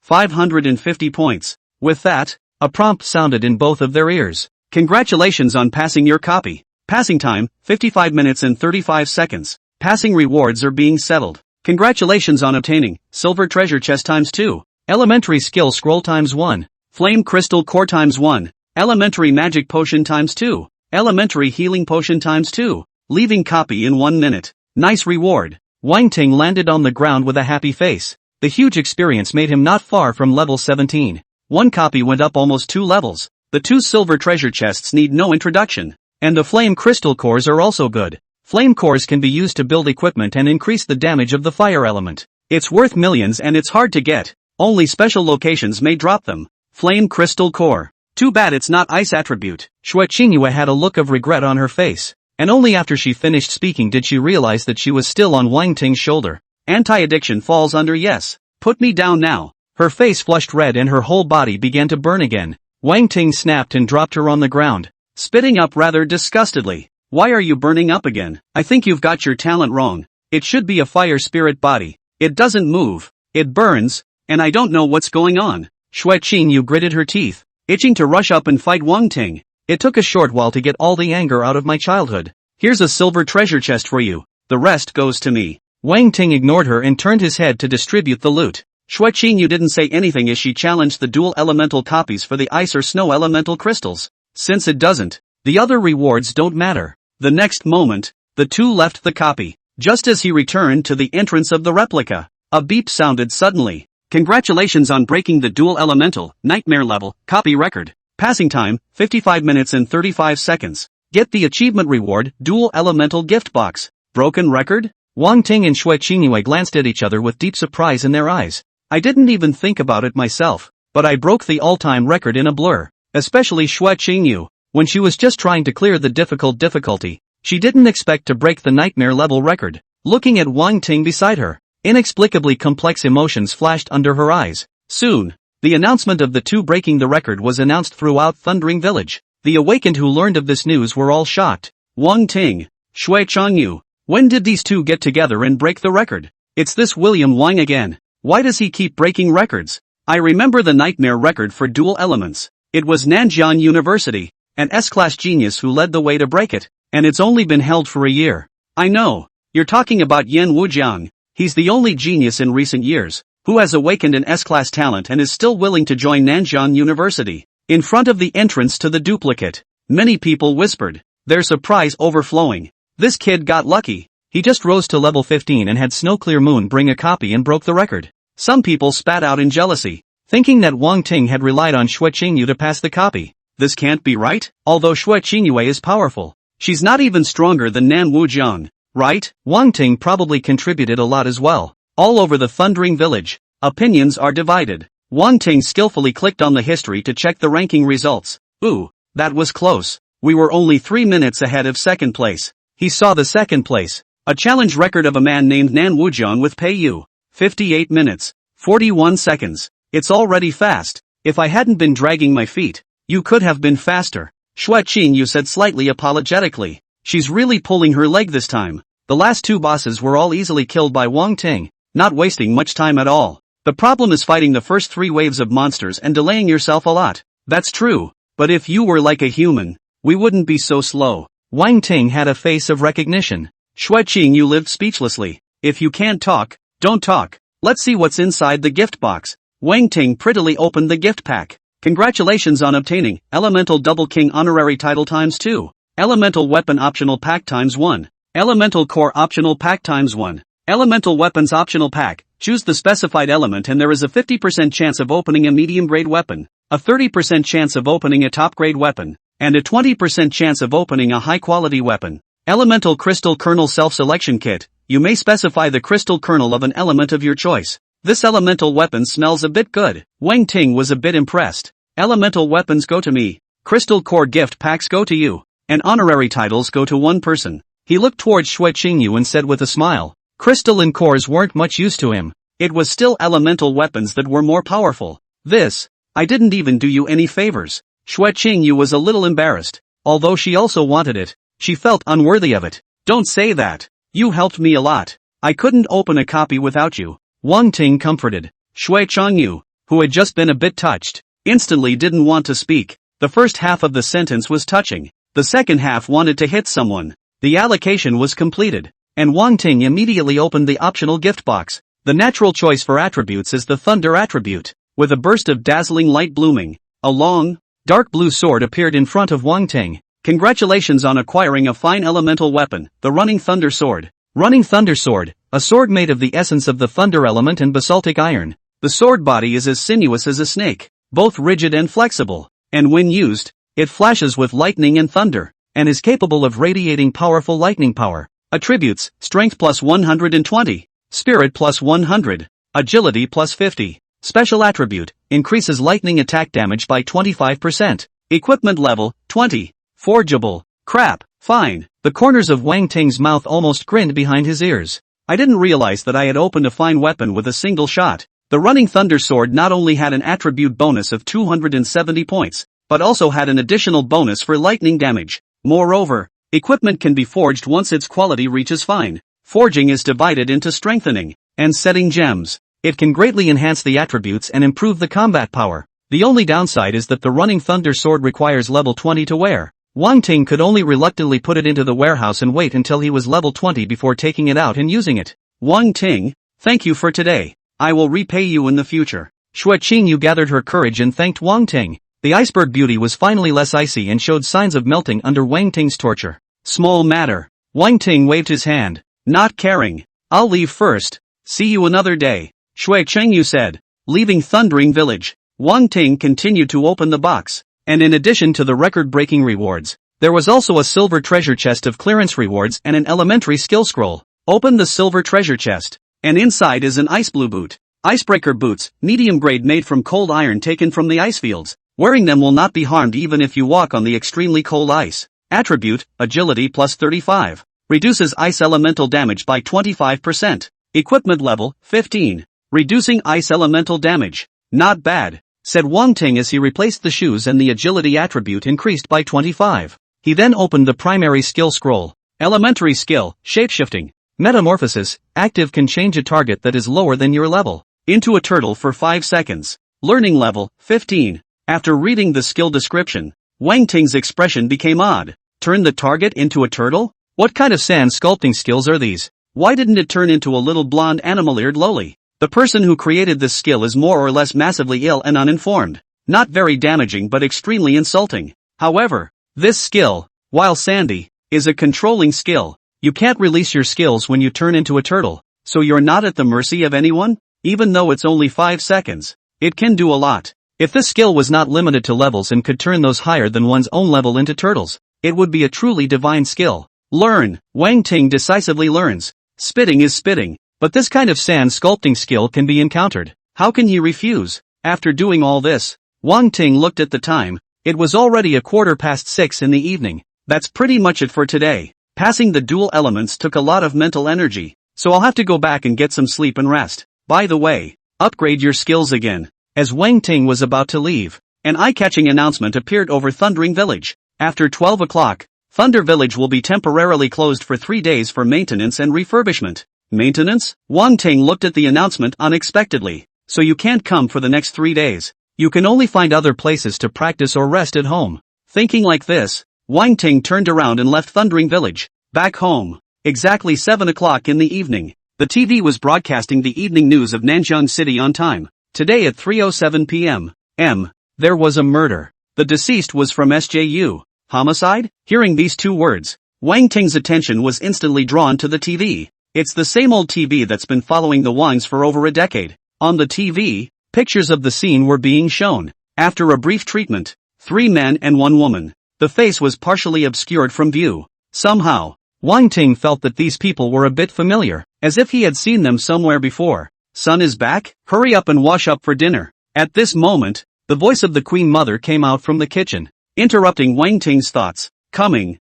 550 points. With that, a prompt sounded in both of their ears. Congratulations on passing your copy. Passing time, 55 minutes and 35 seconds. Passing rewards are being settled. Congratulations on obtaining Silver Treasure Chest ×2. Elementary Skill Scroll ×1. Flame Crystal Core ×1. Elementary Magic Potion ×2. Elementary Healing Potion ×2. Leaving copy in 1 minute. Nice reward. Wang Ting landed on the ground with a happy face. The huge experience made him not far from level 17. One copy went up almost 2 levels. The 2 silver treasure chests need no introduction. And the flame crystal cores are also good. Flame cores can be used to build equipment and increase the damage of the fire element. It's worth millions and it's hard to get. Only special locations may drop them. Flame crystal core. Too bad it's not ice attribute. Xue Qingyue had a look of regret on her face. And only after she finished speaking did she realize that she was still on Wang Ting's shoulder. Anti-addiction falls under yes. Put me down now. Her face flushed red and her whole body began to burn again. Wang Ting snapped and dropped her on the ground, spitting up rather disgustedly. Why are you burning up again? I think you've got your talent wrong. It should be a fire spirit body. It doesn't move. It burns, and I don't know what's going on. Xue Qinyu gritted her teeth, itching to rush up and fight Wang Ting. It took a short while to get all the anger out of my childhood. Here's a silver treasure chest for you. The rest goes to me. Wang Ting ignored her and turned his head to distribute the loot. Xue Qinyu didn't say anything as she challenged the dual elemental copies for the ice or snow elemental crystals. Since it doesn't, the other rewards don't matter. The next moment, the two left the copy. Just as he returned to the entrance of the replica, a beep sounded suddenly. Congratulations on breaking the dual elemental, nightmare level, copy record. Passing time, 55 minutes and 35 seconds. Get the achievement reward, dual elemental gift box. Broken record? Wang Ting and Xue Qingyue glanced at each other with deep surprise in their eyes. I didn't even think about it myself, but I broke the all-time record in a blur. Especially Xue Qinyu, when she was just trying to clear the difficulty. She didn't expect to break the nightmare level record. Looking at Wang Ting beside her, inexplicably complex emotions flashed under her eyes. Soon, the announcement of the two breaking the record was announced throughout Thundering Village. The awakened who learned of this news were all shocked. Wang Ting, Xue Qinyu, when did these two get together and break the record? It's this William Wang again. Why does he keep breaking records? I remember the nightmare record for dual elements. It was Nanjian University, an S-class genius who led the way to break it, and it's only been held for a year. I know, you're talking about Yan Wujiang. He's the only genius in recent years, who has awakened an S-class talent and is still willing to join Nanjian University. In front of the entrance to the duplicate, many people whispered, their surprise overflowing. This kid got lucky. He just rose to level 15 and had Snow Clear Moon bring a copy and broke the record. Some people spat out in jealousy, thinking that Wang Ting had relied on Xue Qinyu to pass the copy. This can't be right. Although Xue Qinyu is powerful, she's not even stronger than Nan Wujiang, right? Wang Ting probably contributed a lot as well. All over the Thundering Village, opinions are divided. Wang Ting skillfully clicked on the history to check the ranking results. Ooh, that was close. We were only 3 minutes ahead of second place. He saw the second place. A challenge record of a man named Nan Wujiang with Pei Yu. 58 minutes, 41 seconds. It's already fast. If I hadn't been dragging my feet, you could have been faster. Xue Qinyu said slightly apologetically. She's really pulling her leg this time. The last 2 bosses were all easily killed by Wang Ting, not wasting much time at all. The problem is fighting the first 3 waves of monsters and delaying yourself a lot. That's true, but if you were like a human, we wouldn't be so slow. Wang Ting had a face of recognition. Xue Qinyu lived speechlessly. If you can't talk, don't talk. Let's see what's inside the gift box. Wang Ting prettily opened the gift pack. Congratulations on obtaining Elemental Double King Honorary Title ×2. Elemental Weapon Optional Pack ×1. Elemental Core Optional Pack ×1. Elemental Weapons Optional Pack. Choose the specified element and there is a 50% chance of opening a medium-grade weapon, a 30% chance of opening a top-grade weapon, and a 20% chance of opening a high-quality weapon. Elemental Crystal Kernel Self-Selection Kit. You may specify the crystal kernel of an element of your choice. This elemental weapon smells a bit good. Wang Ting was a bit impressed. Elemental weapons go to me. Crystal core gift packs go to you. And honorary titles go to one person. He looked towards Xue Qinyu and said with a smile. Crystal and cores weren't much use to him. It was still elemental weapons that were more powerful. I didn't even do you any favors. Xue Qinyu was a little embarrassed. Although she also wanted it, she felt unworthy of it. Don't say that. You helped me a lot. I couldn't open a copy without you. Wang Ting comforted. Shui Changyu, who had just been a bit touched, instantly didn't want to speak. The first half of the sentence was touching. The second half wanted to hit someone. The allocation was completed, and Wang Ting immediately opened the optional gift box. The natural choice for attributes is the thunder attribute. With a burst of dazzling light blooming, a long, dark blue sword appeared in front of Wang Ting. Congratulations on acquiring a fine elemental weapon, the Running Thunder Sword. Running Thunder Sword, a sword made of the essence of the thunder element and basaltic iron. The sword body is as sinuous as a snake, both rigid and flexible, and when used, it flashes with lightning and thunder, and is capable of radiating powerful lightning power. Attributes: Strength plus 120, Spirit plus 100, Agility plus 50. Special attribute: increases lightning attack damage by 25%. Equipment level: 20. Forgeable. Crap. Fine. The corners of Wang Ting's mouth almost grinned behind his ears. I didn't realize that I had opened a fine weapon with a single shot. The Running Thunder Sword not only had an attribute bonus of 270 points, but also had an additional bonus for lightning damage. Moreover, equipment can be forged once its quality reaches fine. Forging is divided into strengthening and setting gems. It can greatly enhance the attributes and improve the combat power. The only downside is that the Running Thunder Sword requires level 20 to wear. Wang Ting could only reluctantly put it into the warehouse and wait until he was level 20 before taking it out and using it. Wang Ting, thank you for today. I will repay you in the future. Shui Qingyu gathered her courage and thanked Wang Ting. The iceberg beauty was finally less icy and showed signs of melting under Wang Ting's torture. Small matter. Wang Ting waved his hand, not caring. I'll leave first. See you another day. Shui Qingyu said. Leaving Thundering Village, Wang Ting continued to open the box. And in addition to the record-breaking rewards, there was also a silver treasure chest of clearance rewards and an elementary skill scroll. Open the silver treasure chest, and inside is an ice blue boot. Icebreaker boots, medium grade made from cold iron taken from the ice fields. Wearing them will not be harmed even if you walk on the extremely cold ice. Attribute, agility plus 35. Reduces ice elemental damage by 25%. Equipment level, 15. Reducing ice elemental damage. Not bad, said Wang Ting as he replaced the shoes and the agility attribute increased by 25. He then opened the primary skill scroll. Elementary skill, shapeshifting. Metamorphosis, active can change a target that is lower than your level into a turtle for 5 seconds. Learning level, 15. After reading the skill description, Wang Ting's expression became odd. Turn the target into a turtle? What kind of sand sculpting skills are these? Why didn't it turn into a little blonde animal-eared loli? The person who created this skill is more or less massively ill and uninformed. Not very damaging but extremely insulting. However, this skill, while sandy, is a controlling skill. You can't release your skills when you turn into a turtle, so you're not at the mercy of anyone? Even though it's only 5 seconds, it can do a lot. If this skill was not limited to levels and could turn those higher than one's own level into turtles, it would be a truly divine skill. Learn. Wang Ting decisively learns. Spitting is spitting. But this kind of sand sculpting skill can be encountered. How can he refuse? After doing all this, Wang Ting looked at the time. It was already 6:15 in the evening. That's pretty much it for today. Passing the dual elements took a lot of mental energy, so I'll have to go back and get some sleep and rest. By the way, upgrade your skills again. As Wang Ting was about to leave, an eye-catching announcement appeared over Thundering Village. After 12 o'clock, Thunder Village will be temporarily closed for 3 days for maintenance and refurbishment. Maintenance? Wang Ting looked at the announcement unexpectedly. So you can't come for the next 3 days. You can only find other places to practice or rest at home. Thinking like this, Wang Ting turned around and left Thundering Village. Back home. Exactly 7 o'clock in the evening. The TV was broadcasting the evening news of Nanjing City on time. Today at 3:07 p.m. There was a murder. The deceased was from SJU. Homicide? Hearing these 2 words, Wang Ting's attention was instantly drawn to the TV. It's the same old TV that's been following the Wangs for over a decade. On the TV, pictures of the scene were being shown. After a brief treatment, 3 men and 1 woman. The face was partially obscured from view. Somehow, Wang Ting felt that these people were a bit familiar, as if he had seen them somewhere before. Son is back? Hurry up and wash up for dinner. At this moment, the voice of the Queen Mother came out from the kitchen, interrupting Wang Ting's thoughts. Coming.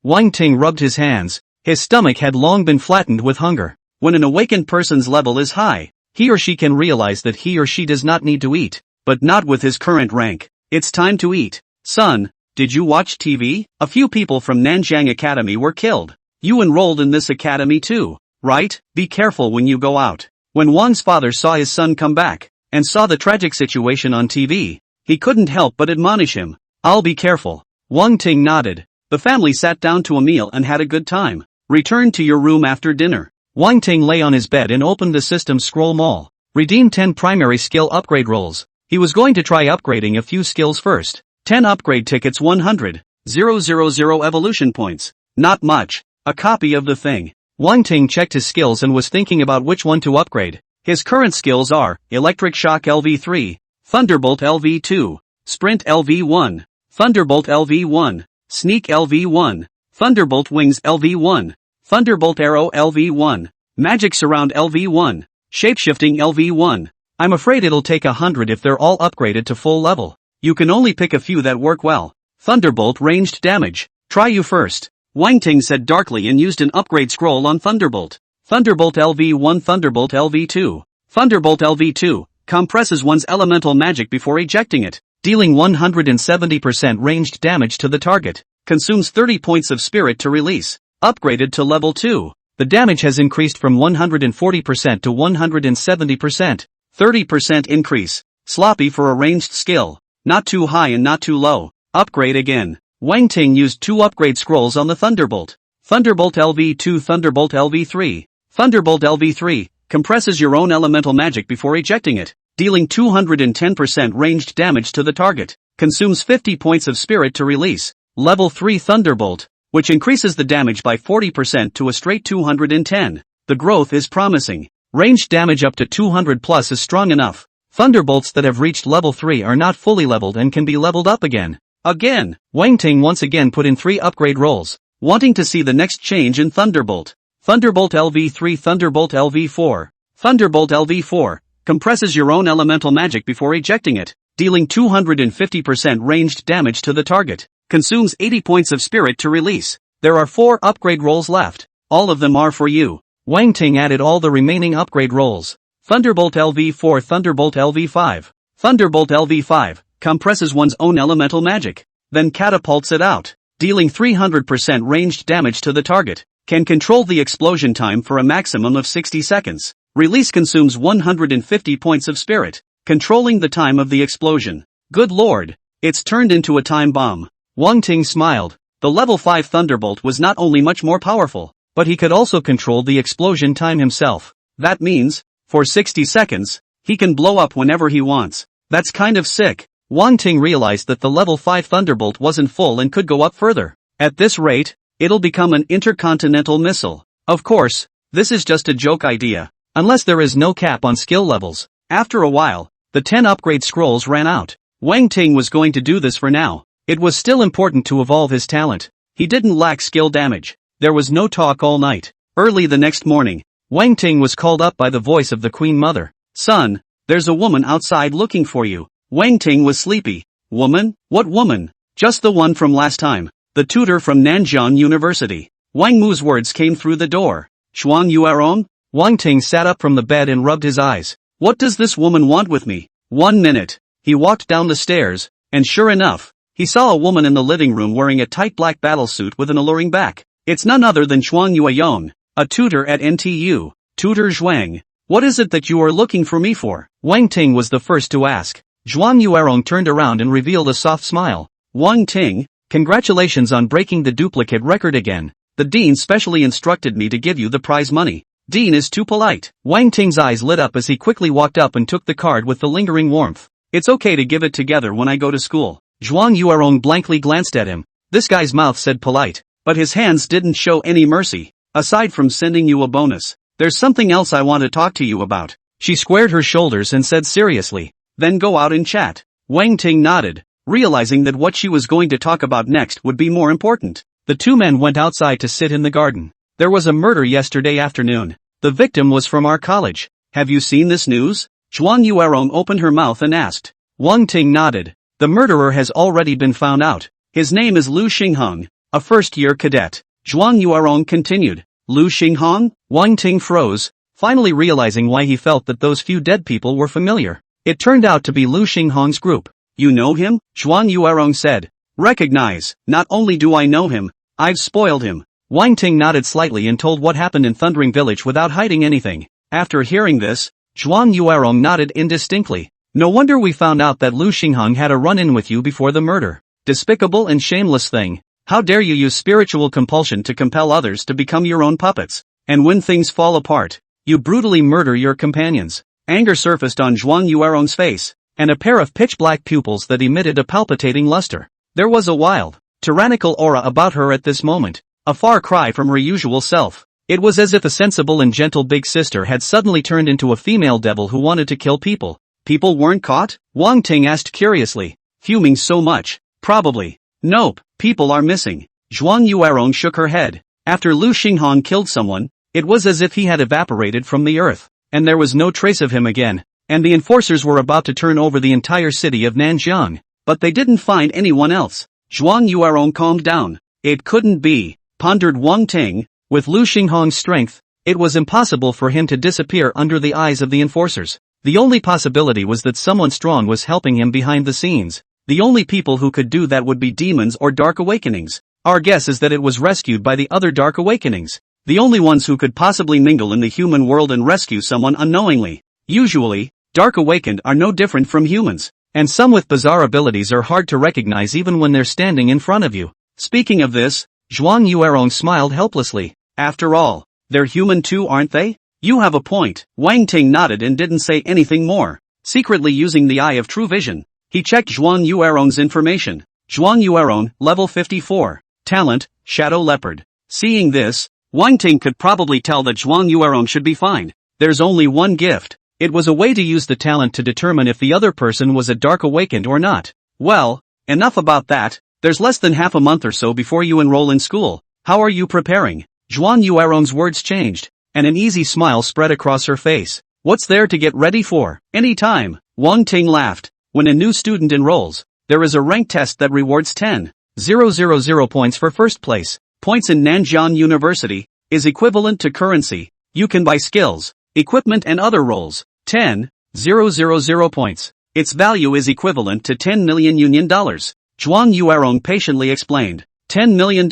Wang Ting rubbed his hands. His stomach had long been flattened with hunger. When an awakened person's level is high, he or she can realize that he or she does not need to eat, but not with his current rank. It's time to eat. Son, did you watch TV? A few people from Nanjing Academy were killed. You enrolled in this academy too. right? Be careful when you go out. When Wang's father saw his son come back, and saw the tragic situation on TV, he couldn't help but admonish him. I'll be careful. Wang Ting nodded. The family sat down to a meal and had a good time. Return to your room after dinner. Wang Ting lay on his bed and opened the system scroll mall. Redeem 10 primary skill upgrade rolls. He was going to try upgrading a few skills first. 10 upgrade tickets 100. 000 evolution points. Not much. A copy of the thing. Wang Ting checked his skills and was thinking about which one to upgrade. His current skills are Electric Shock LV3, Thunderbolt LV2, Sprint LV1, Thunderbolt LV1, Sneak LV1, Thunderbolt Wings LV1, Thunderbolt Arrow LV1, Magic Surround LV1, Shapeshifting LV1. I'm afraid it'll take 100 if they're all upgraded to full level. You can only pick a few that work well. Thunderbolt Ranged Damage. Try you first. Wang Ting said darkly and used an upgrade scroll on Thunderbolt. Thunderbolt LV1 Thunderbolt LV2. Thunderbolt LV2 compresses one's elemental magic before ejecting it, dealing 170% ranged damage to the target. Consumes 30 points of spirit to release. Upgraded to level 2. The damage has increased from 140% to 170%. 30% increase. Sloppy for a ranged skill. Not too high and not too low. Upgrade again. Wang Ting used 2 upgrade scrolls on the Thunderbolt. Thunderbolt LV2 Thunderbolt LV3. Thunderbolt LV3 compresses your own elemental magic before ejecting it, dealing 210% ranged damage to the target. Consumes 50 points of spirit to release. Level 3 Thunderbolt, which increases the damage by 40% to a straight 210. The growth is promising. Ranged damage up to 200 plus is strong enough. Thunderbolts that have reached level 3 are not fully leveled and can be leveled up again. Wang Ting once again put in 3 upgrade rolls, wanting to see the next change in Thunderbolt. Thunderbolt LV3 Thunderbolt LV4. Thunderbolt LV4 compresses your own elemental magic before ejecting it, dealing 250% ranged damage to the target. Consumes 80 points of spirit to release. There are 4 upgrade rolls left. All of them are for you. Wang Ting added all the remaining upgrade rolls. Thunderbolt LV4 Thunderbolt LV5. Thunderbolt LV5 compresses one's own elemental magic, then catapults it out, dealing 300% ranged damage to the target. Can control the explosion time for a maximum of 60 seconds. Release consumes 150 points of spirit, controlling the time of the explosion. Good lord, it's turned into a time bomb. Wang Ting smiled. The level 5 Thunderbolt was not only much more powerful, but he could also control the explosion time himself. That means, for 60 seconds, he can blow up whenever he wants. That's kind of sick. Wang Ting realized that the level 5 Thunderbolt wasn't full and could go up further. At this rate, it'll become an intercontinental missile. Of course, this is just a joke idea, unless there is no cap on skill levels. After a while, the 10 upgrade scrolls ran out. Wang Ting was going to do this for now. It was still important to evolve his talent. He didn't lack skill damage. There was no talk all night. Early the next morning, Wang Ting was called up by the voice of the Queen Mother. Son, there's a woman outside looking for you. Wang Ting was sleepy. Woman? What woman? Just the one from last time. The tutor from Nanjiang University. Wang Mu's words came through the door. Chuan Yuerong? Wang Ting sat up from the bed and rubbed his eyes. What does this woman want with me? 1 minute. He walked down the stairs, and sure enough, he saw a woman in the living room wearing a tight black battlesuit with an alluring back. It's none other than Chuan Yueyong, a tutor at NTU. Tutor Zhuang. What is it that you are looking for me for? Wang Ting was the first to ask. Zhuang Yuerong turned around and revealed a soft smile. Wang Ting, congratulations on breaking the duplicate record again. The dean specially instructed me to give you the prize money. Dean is too polite. Wang Ting's eyes lit up as he quickly walked up and took the card with the lingering warmth. It's okay to give it together when I go to school. Zhuang Yuerong blankly glanced at him. This guy's mouth said polite, but his hands didn't show any mercy. Aside from sending you a bonus, there's something else I want to talk to you about. She squared her shoulders and said seriously, then go out and chat. Wang Ting nodded, realizing that what she was going to talk about next would be more important. The 2 men went outside to sit in the garden. There was a murder yesterday afternoon. The victim was from our college. Have you seen this news? Zhuang Yuerong opened her mouth and asked. Wang Ting nodded. The murderer has already been found out. His name is Lu Xingheng, a first-year cadet. Zhuang Yuerong continued. Lu Xingheng? Wang Ting froze, finally realizing why he felt that those few dead people were familiar. It turned out to be Lu Xingheng's group. You know him? Zhuang Yuerong said. Recognize, not only do I know him, I've spoiled him. Wang Ting nodded slightly and told what happened in Thundering Village without hiding anything. After hearing this, Zhuang Yuerong nodded indistinctly. No wonder we found out that Lu Xingheng had a run-in with you before the murder. Despicable and shameless thing. How dare you use spiritual compulsion to compel others to become your own puppets. And when things fall apart, you brutally murder your companions. Anger surfaced on Zhuang Yuerong's face, and a pair of pitch-black pupils that emitted a palpitating luster. There was a wild, tyrannical aura about her at this moment, a far cry from her usual self. It was as if a sensible and gentle big sister had suddenly turned into a female devil who wanted to kill people. People weren't caught? Wang Ting asked curiously, fuming so much. Probably. Nope, people are missing. Zhuang Yuerong shook her head. After Lu Xingheng killed someone, it was as if he had evaporated from the earth, and there was no trace of him again, and the enforcers were about to turn over the entire city of Nanjiang, but they didn't find anyone else. Zhuang Yuerong calmed down. It couldn't be, pondered Wang Ting. With Lu Xingheng's strength, it was impossible for him to disappear under the eyes of the enforcers. The only possibility was that someone strong was helping him behind the scenes. The only people who could do that would be demons or dark awakenings. Our guess is that it was rescued by the other dark awakenings. The only ones who could possibly mingle in the human world and rescue someone unknowingly. Usually, dark awakened are no different from humans, and some with bizarre abilities are hard to recognize even when they're standing in front of you. Speaking of this, Zhuang Yuerong smiled helplessly. After all, they're human too, aren't they? You have a point. Wang Ting nodded and didn't say anything more. Secretly using the eye of true vision, he checked Zhuang Yuerong's information. Zhuang Yuerong, level 54. Talent, Shadow Leopard. Seeing this, Wang Ting could probably tell that Zhuang Yuerong should be fine. There's only one gift. It was a way to use the talent to determine if the other person was a dark awakened or not. Well, enough about that. There's less than half a month or so before you enroll in school. How are you preparing? Zhuang Yuerong's words changed, and an easy smile spread across her face. What's there to get ready for? Any time. Wang Ting laughed. When a new student enrolls, there is a rank test that rewards 10,000 points for first place. Points in Nanjiang University is equivalent to currency. You can buy skills, equipment and other roles. 10,000 points. Its value is equivalent to 10 million Union dollars. Zhuang Yuerong patiently explained. $10 million.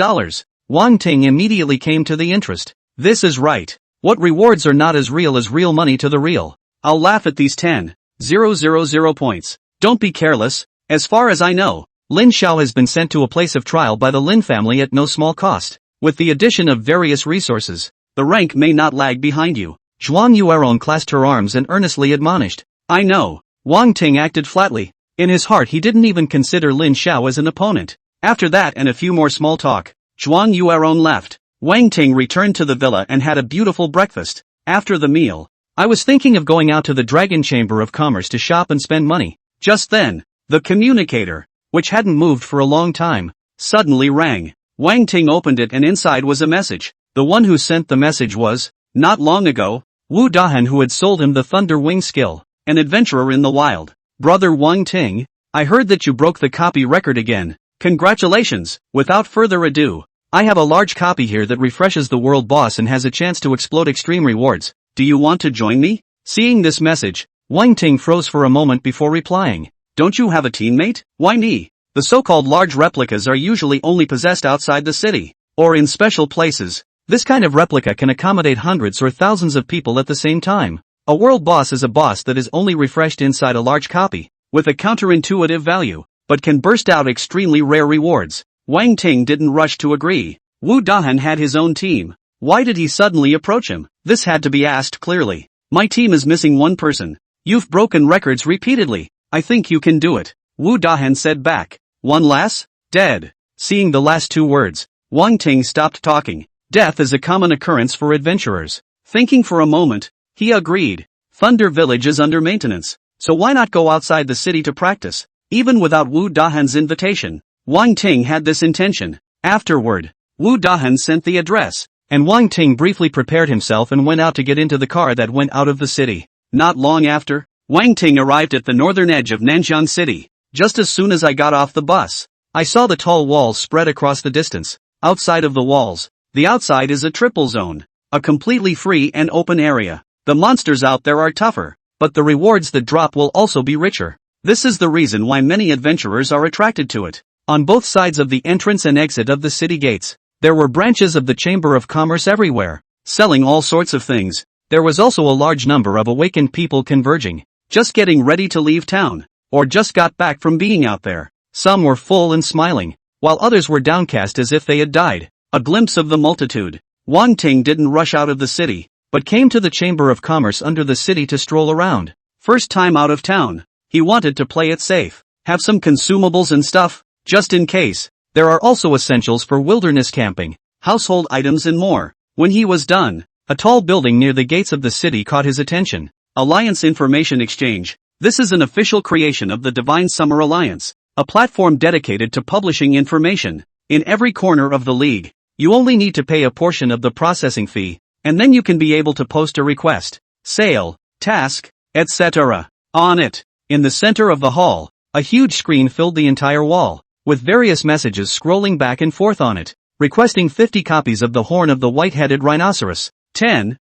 Wang Ting immediately came to the interest. This is right. What rewards are not as real money to the real? I'll laugh at these 10,000 points. Don't be careless. As far as I know, Lin Xiao has been sent to a place of trial by the Lin family at no small cost. With the addition of various resources, the rank may not lag behind you. Zhuang Yuerong clasped her arms and earnestly admonished. I know. Wang Ting acted flatly. In his heart he didn't even consider Lin Xiao as an opponent. After that and a few more small talk, Zhuang Yuerong left. Wang Ting returned to the villa and had a beautiful breakfast. After the meal, I was thinking of going out to the Dragon Chamber of Commerce to shop and spend money. Just then, the communicator, which hadn't moved for a long time, suddenly rang. Wang Ting opened it and inside was a message. The one who sent the message was, not long ago, Wu Dahan, who had sold him the Thunder Wing skill, an adventurer in the wild. Brother Wang Ting, I heard that you broke the copy record again. Congratulations. Without further ado, I have a large copy here that refreshes the world boss and has a chance to explode extreme rewards. Do you want to join me? Seeing this message, Wang Ting froze for a moment before replying. Don't you have a teammate? Why me? The so-called large replicas are usually only possessed outside the city, or in special places. This kind of replica can accommodate hundreds or thousands of people at the same time. A world boss is a boss that is only refreshed inside a large copy, with a counterintuitive value, but can burst out extremely rare rewards. Wang Ting didn't rush to agree. Wu Dahan had his own team. Why did he suddenly approach him? This had to be asked clearly. My team is missing one person. You've broken records repeatedly. I think you can do it. Wu Dahan said back. One less? Dead. Seeing the last two words, Wang Ting stopped talking. Death is a common occurrence for adventurers. Thinking for a moment, he agreed. Thunder Village is under maintenance, so why not go outside the city to practice? Even without Wu Dahan's invitation, Wang Ting had this intention. Afterward, Wu Dahan sent the address, and Wang Ting briefly prepared himself and went out to get into the car that went out of the city. Not long after, Wang Ting arrived at the northern edge of Nanjiang City. Just as soon as I got off the bus, I saw the tall walls spread across the distance. Outside of the walls, the outside is a triple zone, a completely free and open area. The monsters out there are tougher, but the rewards that drop will also be richer. This is the reason why many adventurers are attracted to it. On both sides of the entrance and exit of the city gates, There were branches of the Chamber of Commerce everywhere, selling all sorts of things. There was also a large number of awakened people converging, just getting ready to leave town, or just got back from being out there. Some were full and smiling, while others were downcast as if they had died. A glimpse of the multitude. Wang Ting didn't rush out of the city, but came to the Chamber of Commerce under the city to stroll around. First time out of town. He wanted to play it safe, have some consumables and stuff, just in case. There are also essentials for wilderness camping, household items and more. When he was done, a tall building near the gates of the city caught his attention. Alliance Information Exchange. This is an official creation of the Divine Summer Alliance, a platform dedicated to publishing information. In every corner of the league, you only need to pay a portion of the processing fee, and then you can be able to post a request, sale, task, etc. On it, in the center of the hall, a huge screen filled the entire wall, with various messages scrolling back and forth on it, requesting 50 copies of the Horn of the White-Headed Rhinoceros, 10,000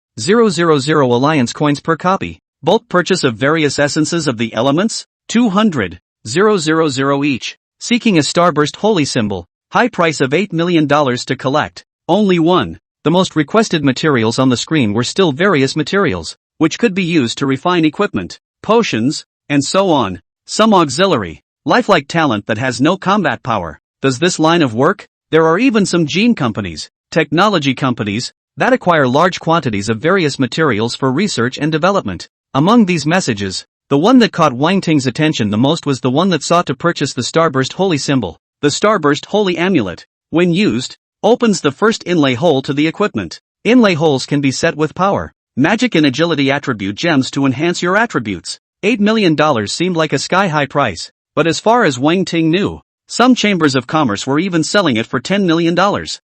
Alliance coins per copy, bulk purchase of various essences of the elements, 200,000 each, seeking a starburst holy symbol, high price of $8 million to collect, only one. The most requested materials on the screen were still various materials, which could be used to refine equipment, potions, and so on. Some auxiliary, lifelike talent that has no combat power. Does this line of work? There are even some gene companies, technology companies, that acquire large quantities of various materials for research and development. Among these messages, the one that caught Wang Ting's attention the most was the one that sought to purchase the Starburst Holy Symbol. The Starburst Holy Amulet, when used, opens the first inlay hole to the equipment. Inlay holes can be set with power, magic and agility attribute gems to enhance your attributes. $8 million seemed like a sky-high price, but as far as Wang Ting knew, some chambers of commerce were even selling it for $10 million.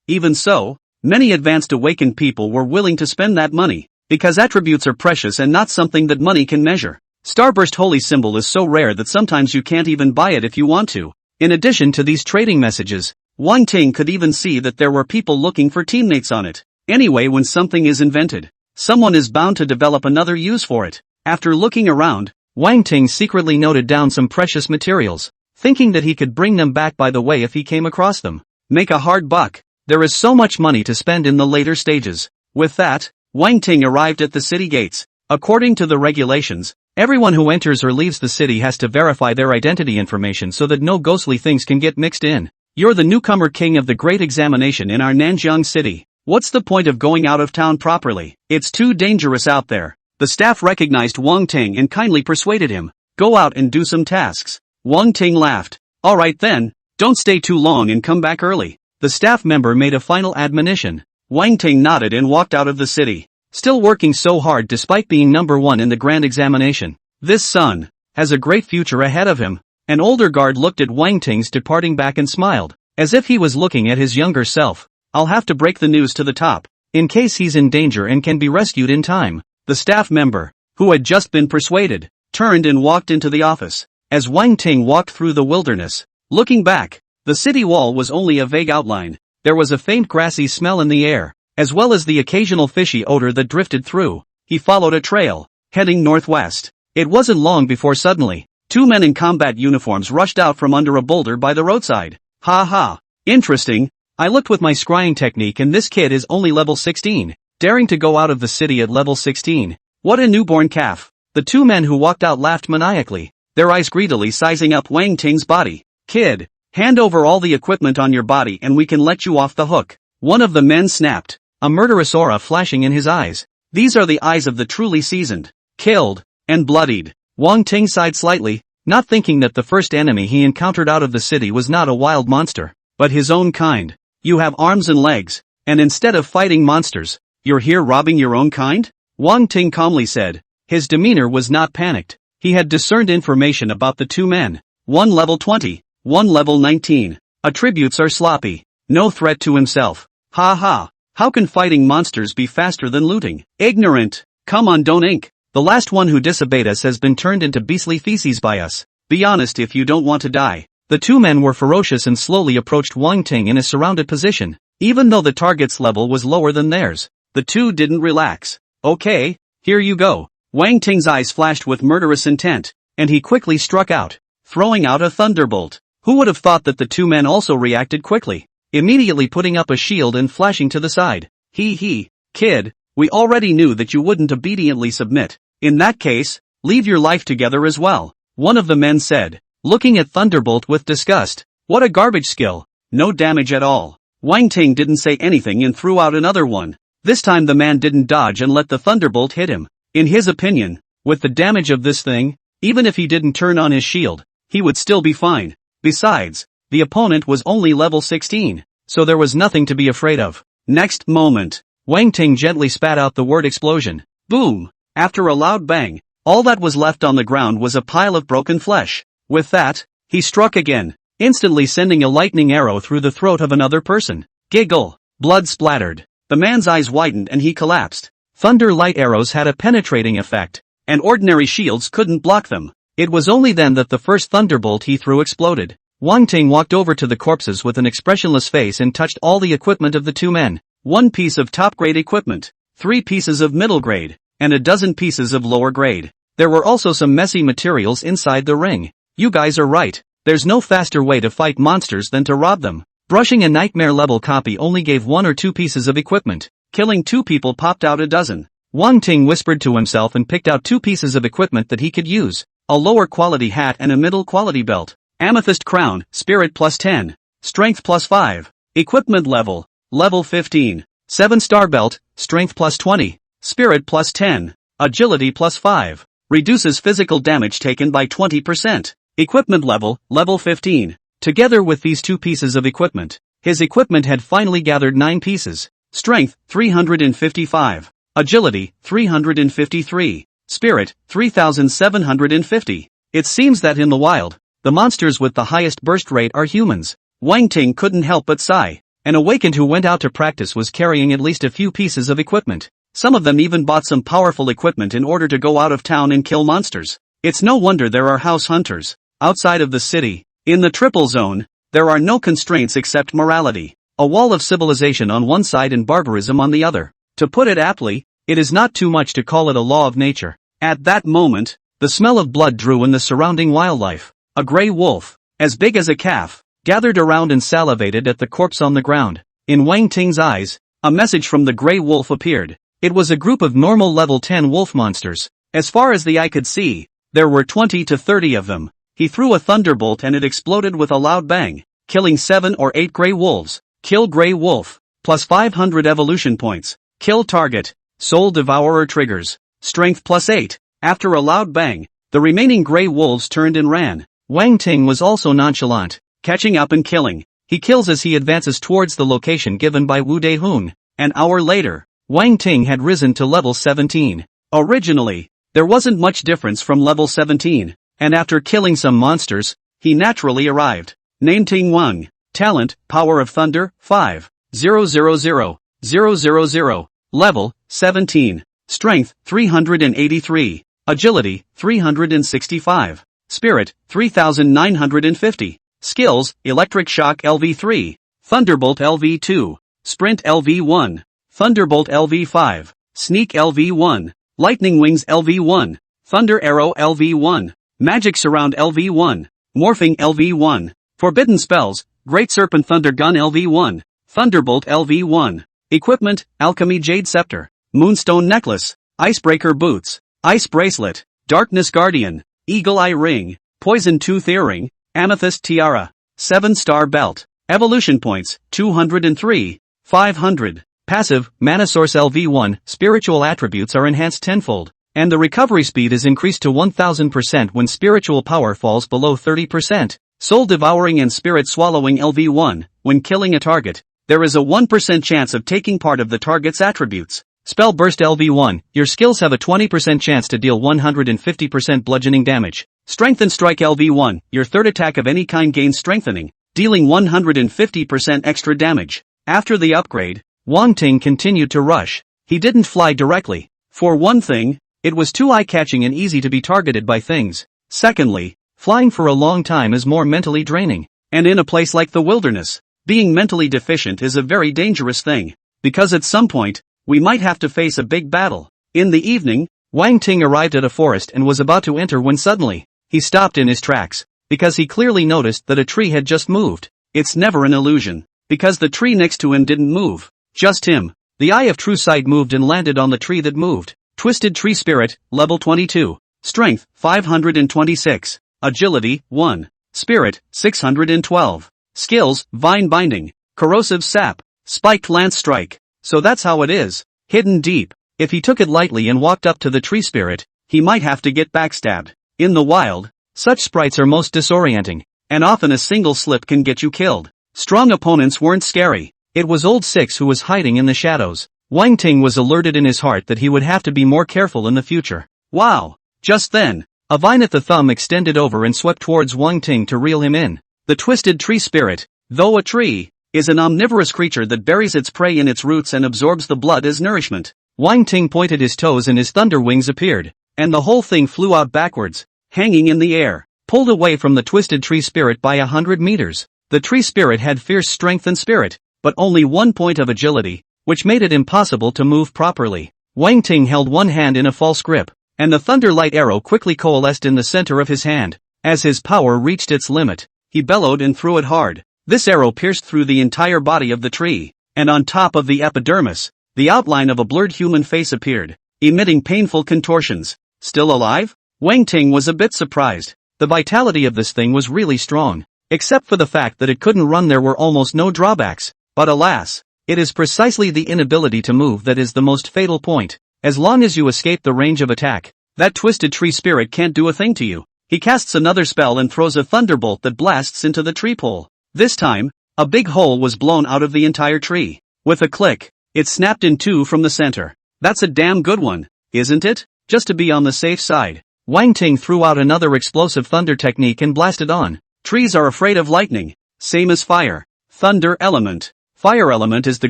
Even so, many advanced awakened people were willing to spend that money, because attributes are precious and not something that money can measure. Starburst Holy Symbol is so rare that sometimes you can't even buy it if you want to. In addition to these trading messages, Wang Ting could even see that there were people looking for teammates on it. Anyway, when something is invented, someone is bound to develop another use for it. After looking around, Wang Ting secretly noted down some precious materials, thinking that he could bring them back by the way if he came across them. Make a hard buck. There is so much money to spend in the later stages. With that, Wang Ting arrived at the city gates. According to the regulations, everyone who enters or leaves the city has to verify their identity information so that no ghostly things can get mixed in. You're the newcomer king of the great examination in our Nanjiang city. What's the point of going out of town properly? It's too dangerous out there. The staff recognized Wang Ting and kindly persuaded him. Go out and do some tasks. Wang Ting laughed. Alright then, don't stay too long and come back early. The staff member made a final admonition. Wang Ting nodded and walked out of the city. Still working so hard despite being number one in the grand examination. This son has a great future ahead of him. An older guard looked at Wang Ting's departing back and smiled, as if he was looking at his younger self. I'll have to break the news to the top, in case he's in danger and can be rescued in time. The staff member, who had just been persuaded, turned and walked into the office. As Wang Ting walked through the wilderness, looking back, the city wall was only a vague outline. There was a faint grassy smell in the air, as well as the occasional fishy odor that drifted through. He followed a trail, heading northwest. It wasn't long before suddenly, two men in combat uniforms rushed out from under a boulder by the roadside. Ha ha. Interesting. I looked with my scrying technique and this kid is only level 16. Daring to go out of the city at level 16. What a newborn calf. The two men who walked out laughed maniacally, their eyes greedily sizing up Wang Ting's body. Kid, hand over all the equipment on your body and we can let you off the hook. One of the men snapped, a murderous aura flashing in his eyes. These are the eyes of the truly seasoned, killed, and bloodied. Wang Ting sighed slightly, not thinking that the first enemy he encountered out of the city was not a wild monster, but his own kind. You have arms and legs, and instead of fighting monsters, you're here robbing your own kind? Wang Ting calmly said. His demeanor was not panicked. He had discerned information about the two men. One level 20, one level 19. Attributes are sloppy. No threat to himself. Ha ha. How can fighting monsters be faster than looting? Ignorant. Come on, don't ink. The last one who disobeyed us has been turned into beastly feces by us. Be honest if you don't want to die. The two men were ferocious and slowly approached Wang Ting in a surrounded position, even though the target's level was lower than theirs. The two didn't relax. Okay, here you go. Wang Ting's eyes flashed with murderous intent, and he quickly struck out, throwing out a thunderbolt. Who would have thought that the two men also reacted quickly? immediately putting up a shield and flashing to the side. Kid, we already knew that you wouldn't obediently submit. In that case, leave your life together as well, one of the men said, looking at Thunderbolt with disgust. What a garbage skill. No damage at all. Wang Ting didn't say anything and threw out another one. This time the man didn't dodge and let the Thunderbolt hit him. In his opinion, with the damage of this thing, even if he didn't turn on his shield, he would still be fine. Besides, the opponent was only level 16, so there was nothing to be afraid of. Next moment, Wang Ting gently spat out the word explosion. Boom! After a loud bang, all that was left on the ground was a pile of broken flesh. With that, he struck again, instantly sending a lightning arrow through the throat of another person. Giggle! Blood splattered. The man's eyes widened and he collapsed. Thunder light arrows had a penetrating effect, and ordinary shields couldn't block them. It was only then that the first thunderbolt he threw exploded. Wang Ting walked over to the corpses with an expressionless face and touched all the equipment of the two men. 1 piece of top-grade equipment, 3 pieces of middle grade, and a dozen pieces of lower grade. There were also some messy materials inside the ring. You guys are right. There's no faster way to fight monsters than to rob them. Brushing a nightmare-level copy only gave 1 or 2 pieces of equipment. Killing 2 people popped out a dozen. Wang Ting whispered to himself and picked out 2 pieces of equipment that he could use. A lower-quality hat and a middle-quality belt. Amethyst crown, spirit plus 10. Strength plus 5. Equipment level, level 15. 7-star belt, strength plus 20. Spirit plus 10. Agility plus 5. Reduces physical damage taken by 20%. Equipment level, level 15. Together with these 2 pieces of equipment, his equipment had finally gathered 9 pieces. Strength, 355. Agility, 353. Spirit, 3,750. It seems that in the wild, the monsters with the highest burst rate are humans. Wang Ting couldn't help but sigh. An awakened who went out to practice was carrying at least a few pieces of equipment. Some of them even bought some powerful equipment in order to go out of town and kill monsters. It's no wonder there are house hunters outside of the city. In the Triple Zone, there are no constraints except morality, a wall of civilization on one side and barbarism on the other. To put it aptly, it is not too much to call it a law of nature. At that moment, the smell of blood drew in the surrounding wildlife. A gray wolf, as big as a calf, gathered around and salivated at the corpse on the ground. In Wang Ting's eyes, a message from the gray wolf appeared. It was a group of normal level 10 wolf monsters. As far as the eye could see, there were 20 to 30 of them. He threw a thunderbolt and it exploded with a loud bang, killing 7 or 8 gray wolves. Kill gray wolf, plus 500 evolution points. Kill target, soul devourer triggers, strength plus 8. After a loud bang, the remaining gray wolves turned and ran. Wang Ting was also nonchalant, catching up and killing. He kills as he advances towards the location given by Wu Dehun. An hour later, Wang Ting had risen to level 17. Originally, there wasn't much difference from level 17, and after killing some monsters, he naturally arrived. Name Ting Wang. Talent, Power of Thunder, 5,000,000. Level, 17. Strength, 383. Agility, 365. Spirit, 3,950. Skills, Electric Shock LV3. Thunderbolt LV2. Sprint LV1. Thunderbolt LV5. Sneak LV1. Lightning Wings LV1. Thunder Arrow LV1. Magic Surround LV1. Morphing LV1. Forbidden Spells, Great Serpent Thunder Gun LV1. Thunderbolt LV1. Equipment, Alchemy Jade Scepter. Moonstone Necklace. Icebreaker Boots. Ice Bracelet. Darkness Guardian. Eagle Eye Ring. Poison Tooth Earring. Amethyst Tiara. 7-star Belt. Evolution Points, 203. 500. Passive, Mana Source LV1, spiritual attributes are enhanced tenfold, and the recovery speed is increased to 1000% when spiritual power falls below 30%. Soul Devouring and Spirit Swallowing LV1, when killing a target, there is a 1% chance of taking part of the target's attributes. Spell Burst LV1, your skills have a 20% chance to deal 150% bludgeoning damage. Strengthen Strike LV1, your third attack of any kind gains strengthening, dealing 150% extra damage. After the upgrade, Wang Ting continued to rush. He didn't fly directly. For one thing, it was too eye-catching and easy to be targeted by things. Secondly, flying for a long time is more mentally draining. And in a place like the wilderness, being mentally deficient is a very dangerous thing, because at some point, we might have to face a big battle. In the evening, Wang Ting arrived at a forest and was about to enter when suddenly, he stopped in his tracks, because he clearly noticed that a tree had just moved. It's never an illusion. because the tree next to him didn't move. Just him. The Eye of True Sight moved and landed on the tree that moved. Twisted Tree Spirit, level 22. Strength, 526. Agility, 1. Spirit, 612. Skills, Vine Binding. Corrosive Sap. Spiked Lance Strike. So that's how it is. Hidden deep. If he took it lightly and walked up to the tree spirit, he might have to get backstabbed. In the wild, such sprites are most disorienting, and often a single slip can get you killed. Strong opponents weren't scary. It was Old Six who was hiding in the shadows. Wang Ting was alerted in his heart that he would have to be more careful in the future. Wow! Just then, a vine at the thumb extended over and swept towards Wang Ting to reel him in. The Twisted Tree Spirit, though a tree, is an omnivorous creature that buries its prey in its roots and absorbs the blood as nourishment. Wang Ting pointed his toes and his thunder wings appeared, and the whole thing flew out backwards, hanging in the air, pulled away from the Twisted Tree Spirit by 100 meters. The tree spirit had fierce strength and spirit, but only 1 point of agility, which made it impossible to move properly. Wang Ting held one hand in a false grip, and the thunder light arrow quickly coalesced in the center of his hand. As his power reached its limit, he bellowed and threw it hard. This arrow pierced through the entire body of the tree, and on top of the epidermis, the outline of a blurred human face appeared, emitting painful contortions. Still alive? Wang Ting was a bit surprised. The vitality of this thing was really strong. Except for the fact that it couldn't run, there were almost no drawbacks. But alas, it is precisely the inability to move that is the most fatal point. As long as you escape the range of attack, that Twisted Tree Spirit can't do a thing to you. He casts another spell and throws a thunderbolt that blasts into the tree pole. This time, a big hole was blown out of the entire tree. With a click, it snapped in two from the center. That's a damn good one, isn't it? Just to be on the safe side, Wang Ting threw out another explosive thunder technique and blasted on. Trees are afraid of lightning, same as fire. Thunder element. Fire element is the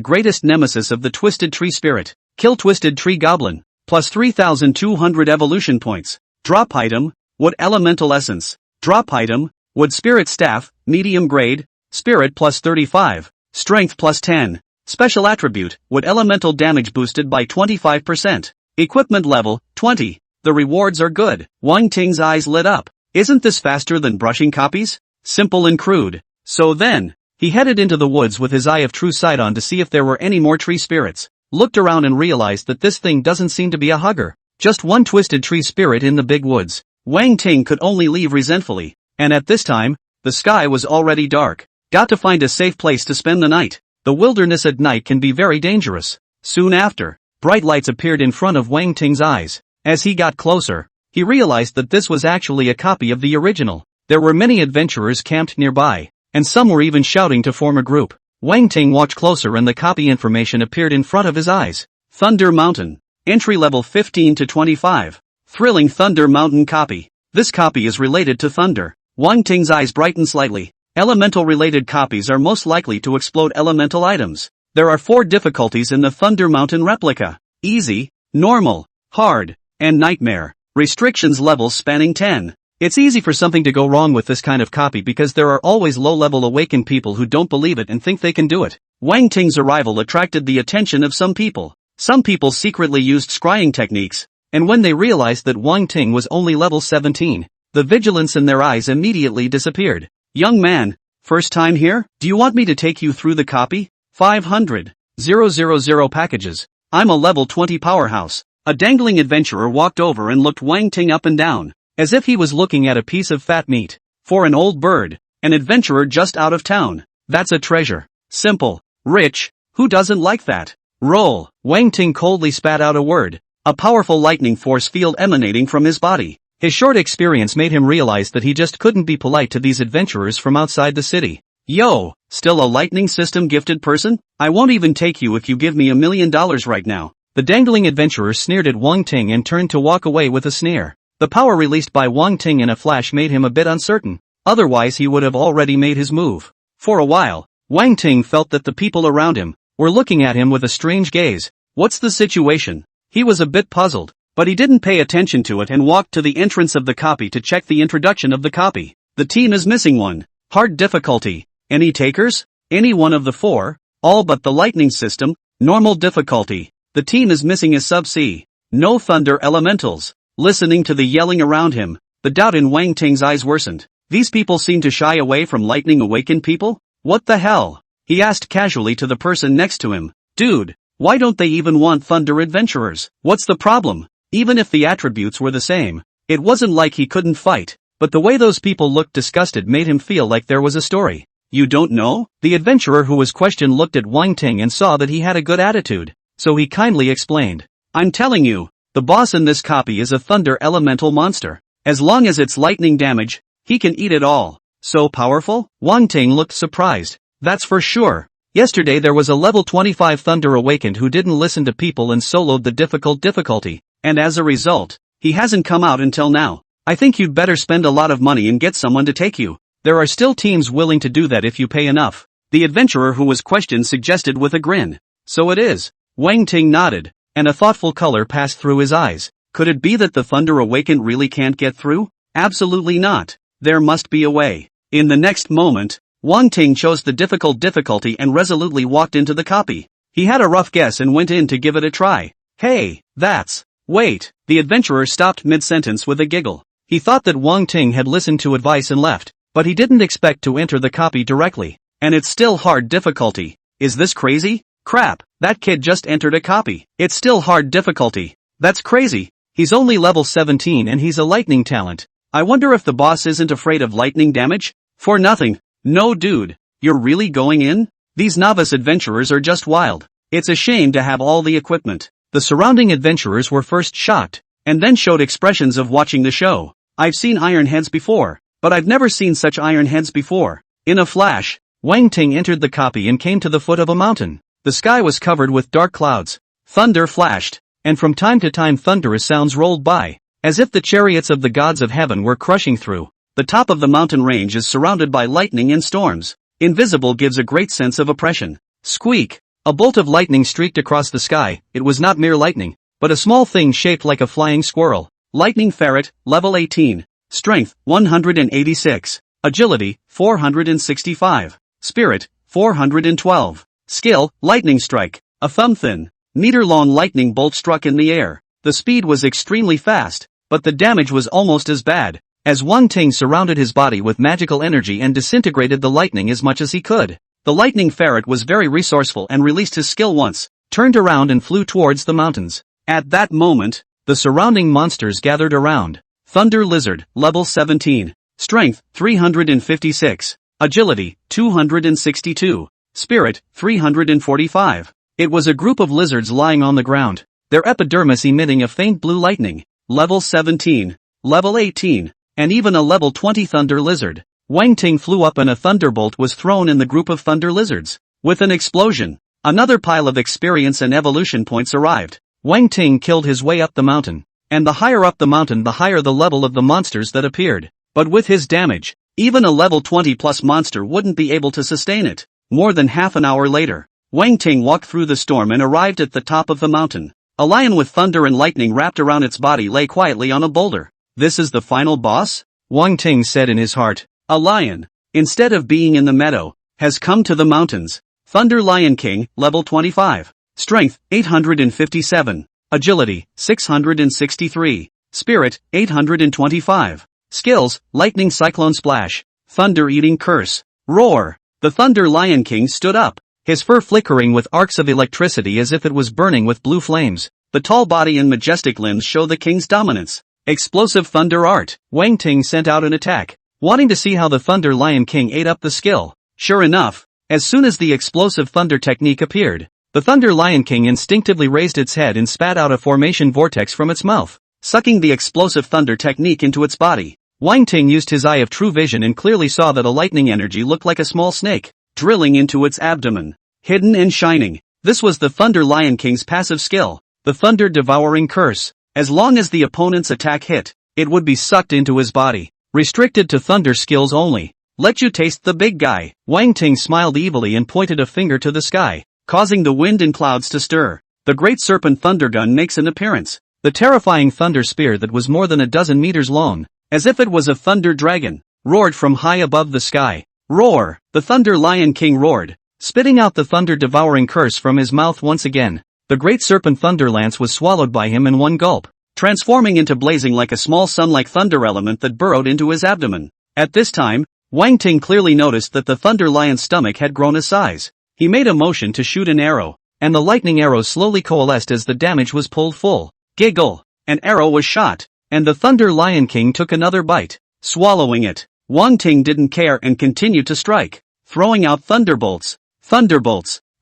greatest nemesis of the Twisted Tree Spirit. Kill Twisted Tree Goblin. Plus 3,200 evolution points. Drop item, Wood Elemental Essence. Drop item, Wood Spirit Staff, medium grade. Spirit plus 35. Strength plus 10. Special attribute, Wood Elemental Damage boosted by 25%. Equipment level, 20. The rewards are good. Wang Ting's eyes lit up. Isn't this faster than brushing copies? Simple and crude. So then, he headed into the woods with his Eye of True Sight on to see if there were any more tree spirits. Looked around and realized that this thing doesn't seem to be a hugger. Just one Twisted Tree Spirit in the big woods. Wang Ting could only leave resentfully. And at this time, the sky was already dark. Got to find a safe place to spend the night. The wilderness at night can be very dangerous. Soon after, bright lights appeared in front of Wang Ting's eyes. As he got closer, he realized that this was actually a copy of the original. There were many adventurers camped nearby, and some were even shouting to form a group. Wang Ting watched closer and the copy information appeared in front of his eyes. Thunder Mountain. Entry level 15 to 25. Thrilling Thunder Mountain copy. This copy is related to thunder. Wang Ting's eyes brightened slightly. Elemental related copies are most likely to explode elemental items. There are 4 difficulties in the Thunder Mountain replica. Easy, normal, hard, and nightmare. Restrictions levels spanning 10. It's easy for something to go wrong with this kind of copy because there are always low-level awakened people who don't believe it and think they can do it. Wang Ting's arrival attracted the attention of some people. Some people secretly used scrying techniques, and when they realized that Wang Ting was only level 17, the vigilance in their eyes immediately disappeared. Young man, first time here? Do you want me to take you through the copy? 500. 000 packages. I'm a level 20 powerhouse. A dangling adventurer walked over and looked Wang Ting up and down, as if he was looking at a piece of fat meat. For an old bird, an adventurer just out of town, that's a treasure. Simple, rich, who doesn't like that? Roll. Wang Ting coldly spat out a word, a powerful lightning force field emanating from his body. His short experience made him realize that he just couldn't be polite to these adventurers from outside the city. Yo, still a lightning system gifted person? I won't even take you if you give me $1 million right now. The dangling adventurer sneered at Wang Ting and turned to walk away with a sneer. The power released by Wang Ting in a flash made him a bit uncertain. Otherwise he would have already made his move. For a while, Wang Ting felt that the people around him were looking at him with a strange gaze. What's the situation? He was a bit puzzled, but he didn't pay attention to it and walked to the entrance of the copy to check the introduction of the copy. The team is missing one. Hard difficulty. Any takers? Any one of the 4? All but the lightning system. Normal difficulty. The team is missing a sub-C. No thunder elementals. Listening to the yelling around him, the doubt in Wang Ting's eyes worsened. These people seem to shy away from lightning awakened people? What the hell? He asked casually to the person next to him, "Dude, why don't they even want thunder adventurers? What's the problem?" Even if the attributes were the same, it wasn't like he couldn't fight, but the way those people looked disgusted made him feel like there was a story. "You don't know?" The adventurer who was questioned looked at Wang Ting and saw that he had a good attitude, so he kindly explained. "I'm telling you, the boss in this copy is a thunder elemental monster. As long as it's lightning damage, he can eat it all." "So powerful?" Wang Ting looked surprised. "That's for sure. Yesterday there was a level 25 Thunder Awakened who didn't listen to people and soloed the difficulty, and as a result, he hasn't come out until now. I think you'd better spend a lot of money and get someone to take you. There are still teams willing to do that if you pay enough," the adventurer who was questioned suggested with a grin. "So it is." Wang Ting nodded, and a thoughtful color passed through his eyes. Could it be that the Thunder Awakened really can't get through? Absolutely not. There must be a way. In the next moment, Wang Ting chose the difficulty and resolutely walked into the copy. He had a rough guess and went in to give it a try. "Hey, that's..." "Wait," the adventurer stopped mid-sentence with a giggle. He thought that Wang Ting had listened to advice and left, but he didn't expect to enter the copy directly. "And it's still hard difficulty. Is this crazy? Crap, that kid just entered a copy. It's still hard difficulty. That's crazy. He's only level 17 and he's a lightning talent. I wonder if the boss isn't afraid of lightning damage? For nothing. No dude, you're really going in? These novice adventurers are just wild. It's a shame to have all the equipment." The surrounding adventurers were first shocked, and then showed expressions of watching the show. "I've seen iron heads before, but I've never seen such iron heads before." In a flash, Wang Ting entered the copy and came to the foot of a mountain. The sky was covered with dark clouds. Thunder flashed, and from time to time thunderous sounds rolled by, as if the chariots of the gods of heaven were crushing through. The top of the mountain range is surrounded by lightning and storms. Invisible gives a great sense of oppression. Squeak! A bolt of lightning streaked across the sky. It was not mere lightning, but a small thing shaped like a flying squirrel. Lightning Ferret, level 18. Strength, 186. Agility, 465. Spirit, 412. Skill, Lightning Strike. A thumb-thin, meter-long lightning bolt struck in the air. The speed was extremely fast, but the damage was almost as bad, as Wang Ting surrounded his body with magical energy and disintegrated the lightning as much as he could. The lightning ferret was very resourceful and released his skill once, turned around and flew towards the mountains. At that moment, the surrounding monsters gathered around. Thunder Lizard, level 17. Strength, 356. Agility, 262. Spirit, 345. It was a group of lizards lying on the ground, their epidermis emitting a faint blue lightning. Level 17. Level 18. And even a level 20 Thunder Lizard. Wang Ting flew up and a thunderbolt was thrown in the group of Thunder Lizards. With an explosion, another pile of experience and evolution points arrived. Wang Ting killed his way up the mountain. And the higher up the mountain the higher the level of the monsters that appeared. But with his damage, even a level 20 plus monster wouldn't be able to sustain it. More than half an hour later, Wang Ting walked through the storm and arrived at the top of the mountain. A lion with thunder and lightning wrapped around its body lay quietly on a boulder. "This is the final boss?" Wang Ting said in his heart. "A lion, instead of being in the meadow, has come to the mountains." Thunder Lion King, level 25. Strength, 857. Agility, 663. Spirit, 825. Skills, Lightning Cyclone Splash. Thunder Eating Curse. Roar! The Thunder Lion King stood up, his fur flickering with arcs of electricity as if it was burning with blue flames. The tall body and majestic limbs show the king's dominance. Explosive Thunder Art. Wang Ting sent out an attack, wanting to see how the Thunder Lion King ate up the skill. Sure enough, as soon as the explosive thunder technique appeared, the Thunder Lion King instinctively raised its head and spat out a formation vortex from its mouth, sucking the explosive thunder technique into its body. Wang Ting used his eye of true vision and clearly saw that a lightning energy looked like a small snake, drilling into its abdomen. Hidden and shining, this was the Thunder Lion King's passive skill, the Thunder Devouring Curse. As long as the opponent's attack hit, it would be sucked into his body. Restricted to thunder skills only. Let you taste the big guy. Wang Ting smiled evilly and pointed a finger to the sky, causing the wind and clouds to stir. The Great Serpent Thunder Gun makes an appearance. The terrifying thunder spear that was more than a dozen meters long, as if it was a thunder dragon, roared from high above the sky. Roar! The Thunder Lion King roared, spitting out the thunder devouring curse from his mouth once again. The Great Serpent Thunder Lance was swallowed by him in one gulp, transforming into blazing like a small sun-like thunder element that burrowed into his abdomen. At this time, Wang Ting clearly noticed that the Thunder Lion's stomach had grown a size. He made a motion to shoot an arrow, and the lightning arrow slowly coalesced as the damage was pulled full. Giggle! An arrow was shot, and the Thunder Lion King took another bite, swallowing it. Wang Ting didn't care and continued to strike, throwing out thunderbolts,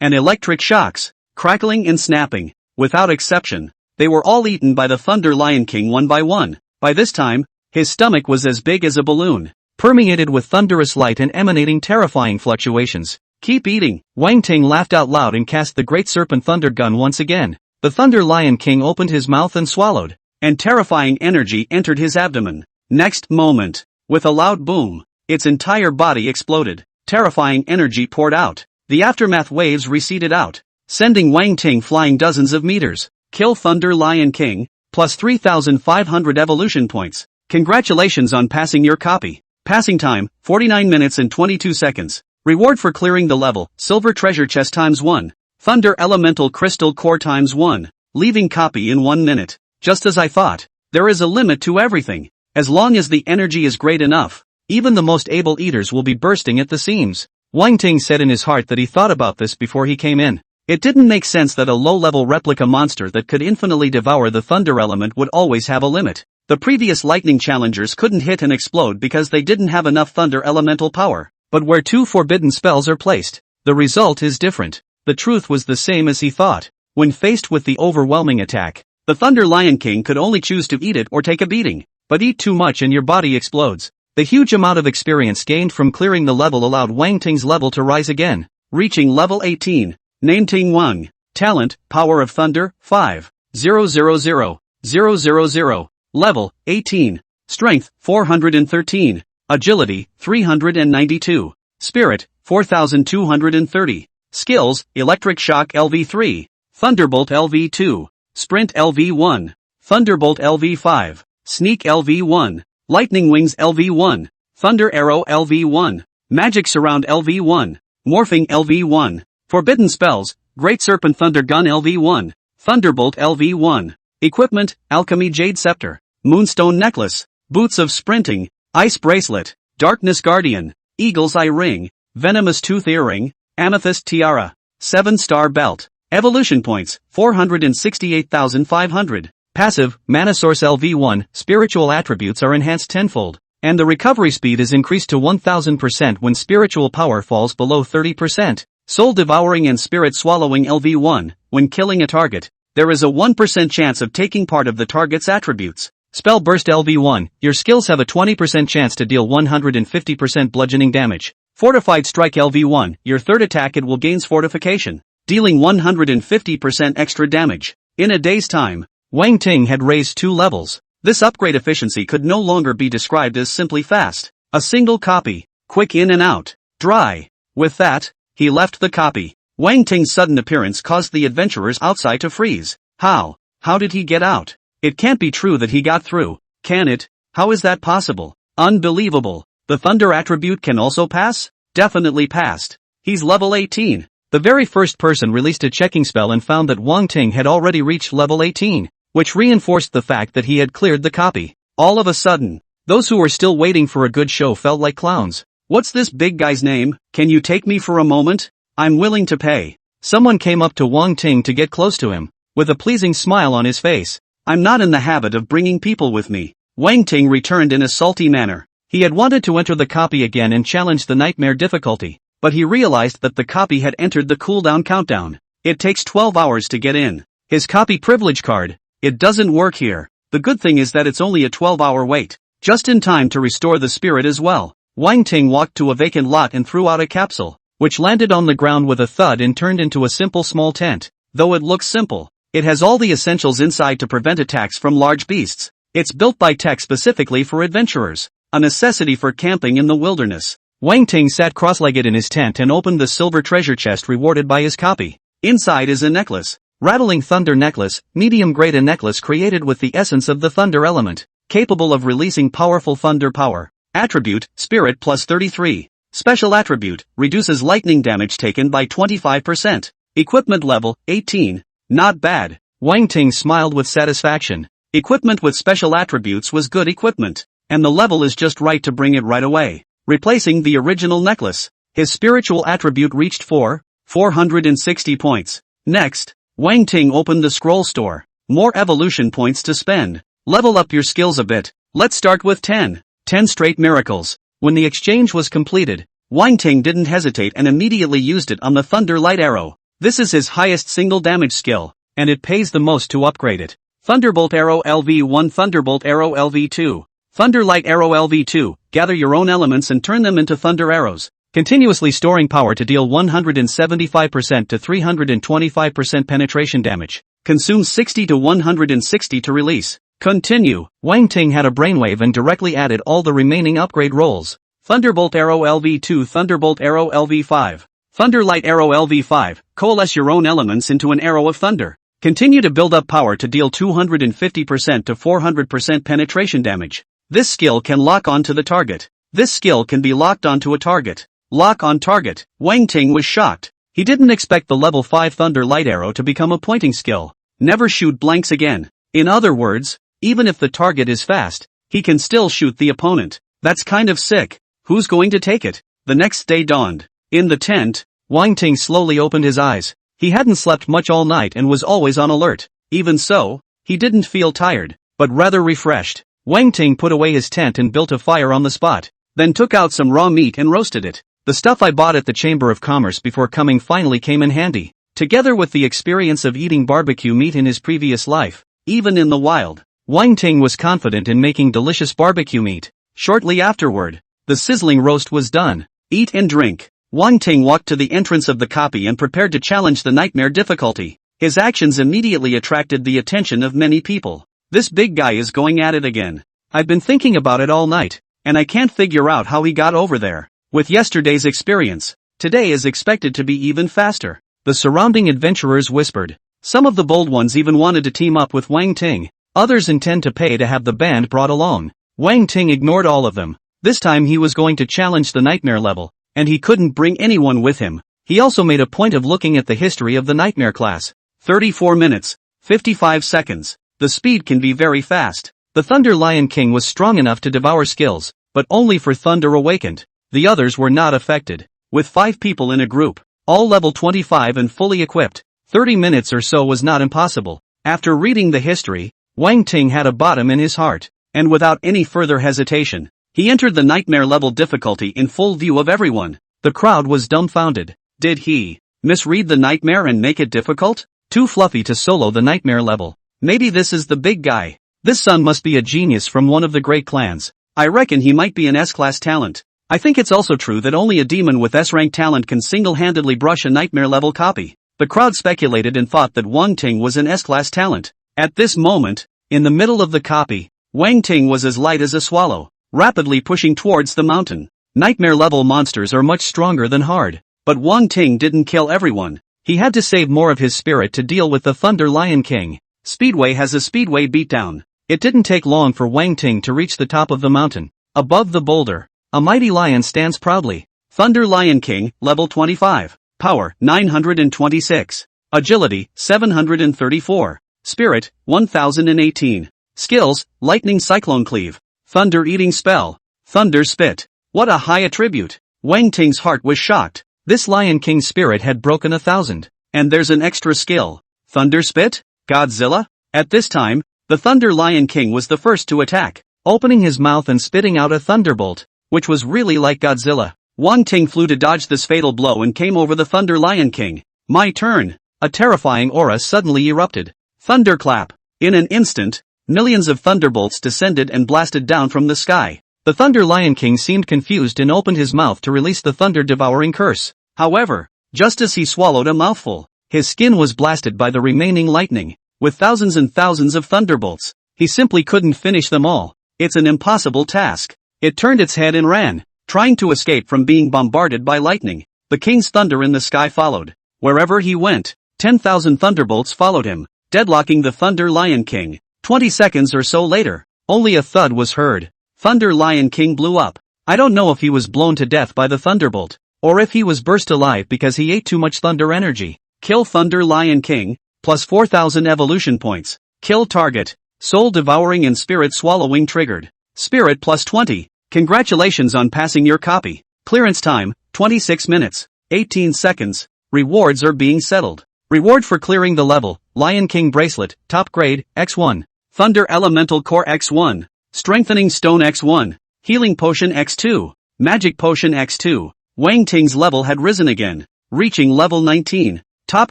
and electric shocks, crackling and snapping. Without exception, they were all eaten by the Thunder Lion King one by one. By this time, his stomach was as big as a balloon, permeated with thunderous light and emanating terrifying fluctuations. Keep eating! Wang Ting laughed out loud and cast the Great Serpent Thunder Gun once again. The Thunder Lion King opened his mouth and swallowed, and terrifying energy entered his abdomen. Next moment, with a loud boom, its entire body exploded. Terrifying energy poured out. The aftermath waves receded out, sending Wang Ting flying dozens of meters. Kill Thunder Lion King, plus 3,500 evolution points. Congratulations on passing your copy. Passing time, 49 minutes and 22 seconds. Reward for clearing the level, Silver Treasure Chest ×1. Thunder Elemental Crystal Core ×1. Leaving copy in 1 minute. Just as I thought. There is a limit to everything. As long as the energy is great enough, even the most able eaters will be bursting at the seams. Wang Ting said in his heart that he thought about this before he came in. It didn't make sense that a low-level replica monster that could infinitely devour the thunder element would always have a limit. The previous lightning challengers couldn't hit and explode because they didn't have enough thunder elemental power. But where two forbidden spells are placed, the result is different. The truth was the same as he thought. When faced with the overwhelming attack, the Thunder Lion King could only choose to eat it or take a beating. But eat too much and your body explodes. The huge amount of experience gained from clearing the level allowed Wang Ting's level to rise again, reaching level 18. Name Ting Wang. Talent, Power of Thunder, 5,000,000. Level, 18. Strength, 413. Agility, 392. Spirit, 4,230. Skills, Electric Shock LV3. Thunderbolt LV2. Sprint LV1. Thunderbolt LV5. Sneak LV1. Lightning Wings LV1. Thunder Arrow LV1. Magic Surround LV1. Morphing LV1. Forbidden Spells, Great Serpent Thunder Gun LV1. Thunderbolt LV1. Equipment, Alchemy Jade Scepter. Moonstone Necklace. Boots of Sprinting. Ice Bracelet. Darkness Guardian. Eagle's Eye Ring. Venomous Tooth Earring. Amethyst Tiara. 7-star Belt. Evolution Points, 468,500. Passive, Mana Source LV1, Spiritual Attributes are enhanced tenfold, and the recovery speed is increased to 1000% when spiritual power falls below 30%. Soul Devouring and Spirit Swallowing LV1, when killing a target, there is a 1% chance of taking part of the target's attributes. Spell Burst LV1, your skills have a 20% chance to deal 150% bludgeoning damage. Fortified Strike LV1, your third attack it will gains fortification, dealing 150% extra damage. In a day's time, Wang Ting had raised 2 levels. This upgrade efficiency could no longer be described as simply fast. A single copy, quick in and out, dry. With that, he left the copy. Wang Ting's sudden appearance caused the adventurers outside to freeze. How did he get out? It can't be true that he got through, can it? How is that possible? Unbelievable. The Thunder attribute can also pass? Definitely passed. He's level 18. The very first person released a checking spell and found that Wang Ting had already reached level 18, which reinforced the fact that he had cleared the copy. All of a sudden, those who were still waiting for a good show felt like clowns. What's this big guy's name? Can you take me for a moment? I'm willing to pay. Someone came up to Wang Ting to get close to him, with a pleasing smile on his face. I'm not in the habit of bringing people with me. Wang Ting returned in a salty manner. He had wanted to enter the copy again and challenge the nightmare difficulty, but he realized that the copy had entered the cooldown countdown. It takes 12 hours to get in. His copy privilege card, it doesn't work here. The good thing is that it's only a 12-hour wait, just in time to restore the spirit as well. Wang Ting walked to a vacant lot and threw out a capsule, which landed on the ground with a thud and turned into a simple small tent. Though it looks simple, it has all the essentials inside to prevent attacks from large beasts. It's built by tech specifically for adventurers, a necessity for camping in the wilderness. Wang Ting sat cross-legged in his tent and opened the silver treasure chest rewarded by his copy. Inside is a necklace. Rattling Thunder Necklace, medium-grade a necklace created with the essence of the thunder element, capable of releasing powerful thunder power. Attribute, Spirit plus 33. Special attribute, reduces lightning damage taken by 25%. Equipment level, 18. Not bad. Wang Ting smiled with satisfaction. Equipment with special attributes was good equipment, and the level is just right to bring it right away. replacing the original necklace. His spiritual attribute reached 460 points. Next, Wang Ting opened the scroll store. More evolution points to spend. Level up your skills a bit. Let's start with 10 straight miracles. When the exchange was completed, Wang Ting didn't hesitate and immediately used it on the Thunder Light Arrow. This is his highest single damage skill, and it pays the most to upgrade it. Thunderbolt Arrow LV1, Thunderbolt Arrow LV2. Thunder Light Arrow LV2, gather your own elements and turn them into thunder arrows. Continuously storing power to deal 175% to 325% penetration damage. Consumes 60 to 160 to release. Continue. Wang Ting had a brainwave and directly added all the remaining upgrade rolls. Thunderbolt Arrow LV2, Thunderbolt Arrow LV5. Thunder Light Arrow LV5, coalesce your own elements into an arrow of thunder. Continue to build up power to deal 250% to 400% penetration damage. This skill can lock onto the target. This skill can be locked onto a target. Lock on target. Wang Ting was shocked. He didn't expect the level 5 Thunder Light Arrow to become a pointing skill. Never shoot blanks again. In other words, even if the target is fast, he can still shoot the opponent. That's kind of sick. Who's going to take it? The next day dawned. In the tent, Wang Ting slowly opened his eyes. He hadn't slept much all night and was always on alert. Even so, he didn't feel tired, but rather refreshed. Wang Ting put away his tent and built a fire on the spot, then took out some raw meat and roasted it. The stuff I bought at the Chamber of Commerce before coming finally came in handy. Together with the experience of eating barbecue meat in his previous life, even in the wild, Wang Ting was confident in making delicious barbecue meat. Shortly afterward, the sizzling roast was done. Eat and drink. Wang Ting walked to the entrance of the copy and prepared to challenge the nightmare difficulty. His actions immediately attracted the attention of many people. This big guy is going at it again. I've been thinking about it all night, and I can't figure out how he got over there. With yesterday's experience, today is expected to be even faster. The surrounding adventurers whispered. Some of the bold ones even wanted to team up with Wang Ting. Others intend to pay to have the band brought along. Wang Ting ignored all of them. This time he was going to challenge the nightmare level, and he couldn't bring anyone with him. He also made a point of looking at the history of the nightmare class. 34 minutes, 55 seconds. The speed can be very fast. The Thunder Lion King was strong enough to devour skills, but only for Thunder Awakened. The others were not affected. With 5 people in a group, all level 25 and fully equipped, 30 minutes or so was not impossible. After reading the history, Wang Ting had a bottom in his heart, and without any further hesitation, he entered the nightmare level difficulty in full view of everyone. The crowd was dumbfounded. Did he misread the nightmare and make it difficult? Too fluffy to solo the nightmare level. Maybe this is the big guy. This son must be a genius from one of the great clans. I reckon he might be an S-class talent. I think it's also true that only a demon with S-rank talent can single-handedly brush a nightmare level copy. The crowd speculated and thought that Wang Ting was an S-class talent. At this moment, in the middle of the copy, Wang Ting was as light as a swallow, rapidly pushing towards the mountain. Nightmare level monsters are much stronger than hard. But Wang Ting didn't kill everyone. He had to save more of his spirit to deal with the Thunder Lion King. Speedway has a speedway beatdown. It didn't take long for Wang Ting to reach the top of the mountain. Above the boulder, a mighty lion stands proudly. Thunder Lion King, level 25. Power, 926. Agility, 734. Spirit, 1018. Skills, Lightning Cyclone Cleave. Thunder Eating Spell. Thunder Spit. What a high attribute. Wang Ting's heart was shocked. This Lion King spirit had broken 1,000. And there's an extra skill. Thunder Spit? Godzilla? At this time, the Thunder Lion King was the first to attack, opening his mouth and spitting out a thunderbolt, which was really like Godzilla. Wang Ting flew to dodge this fatal blow and came over the Thunder Lion King. My turn. A terrifying aura suddenly erupted. Thunderclap. In an instant, millions of thunderbolts descended and blasted down from the sky. The Thunder Lion King seemed confused and opened his mouth to release the thunder-devouring curse. However, just as he swallowed a mouthful, his skin was blasted by the remaining lightning. With thousands and thousands of thunderbolts, he simply couldn't finish them all. It's an impossible task. It turned its head and ran, trying to escape from being bombarded by lightning. The king's thunder in the sky followed. Wherever he went, 10,000 thunderbolts followed him, deadlocking the Thunder Lion King. 20 seconds or so later, only a thud was heard. Thunder Lion King blew up. I don't know if he was blown to death by the thunderbolt, or if he was burst alive because he ate too much thunder energy. Kill Thunder Lion King, plus 4,000 evolution points. Kill target. Soul devouring and spirit swallowing triggered. Spirit plus 20. Congratulations on passing your copy. Clearance time, 26 minutes, 18 seconds. Rewards are being settled. Reward for clearing the level, Lion King Bracelet, Top Grade, X1. Thunder Elemental Core X1. Strengthening Stone X1. Healing Potion X2. Magic Potion X2. Wang Ting's level had risen again, reaching level 19. Top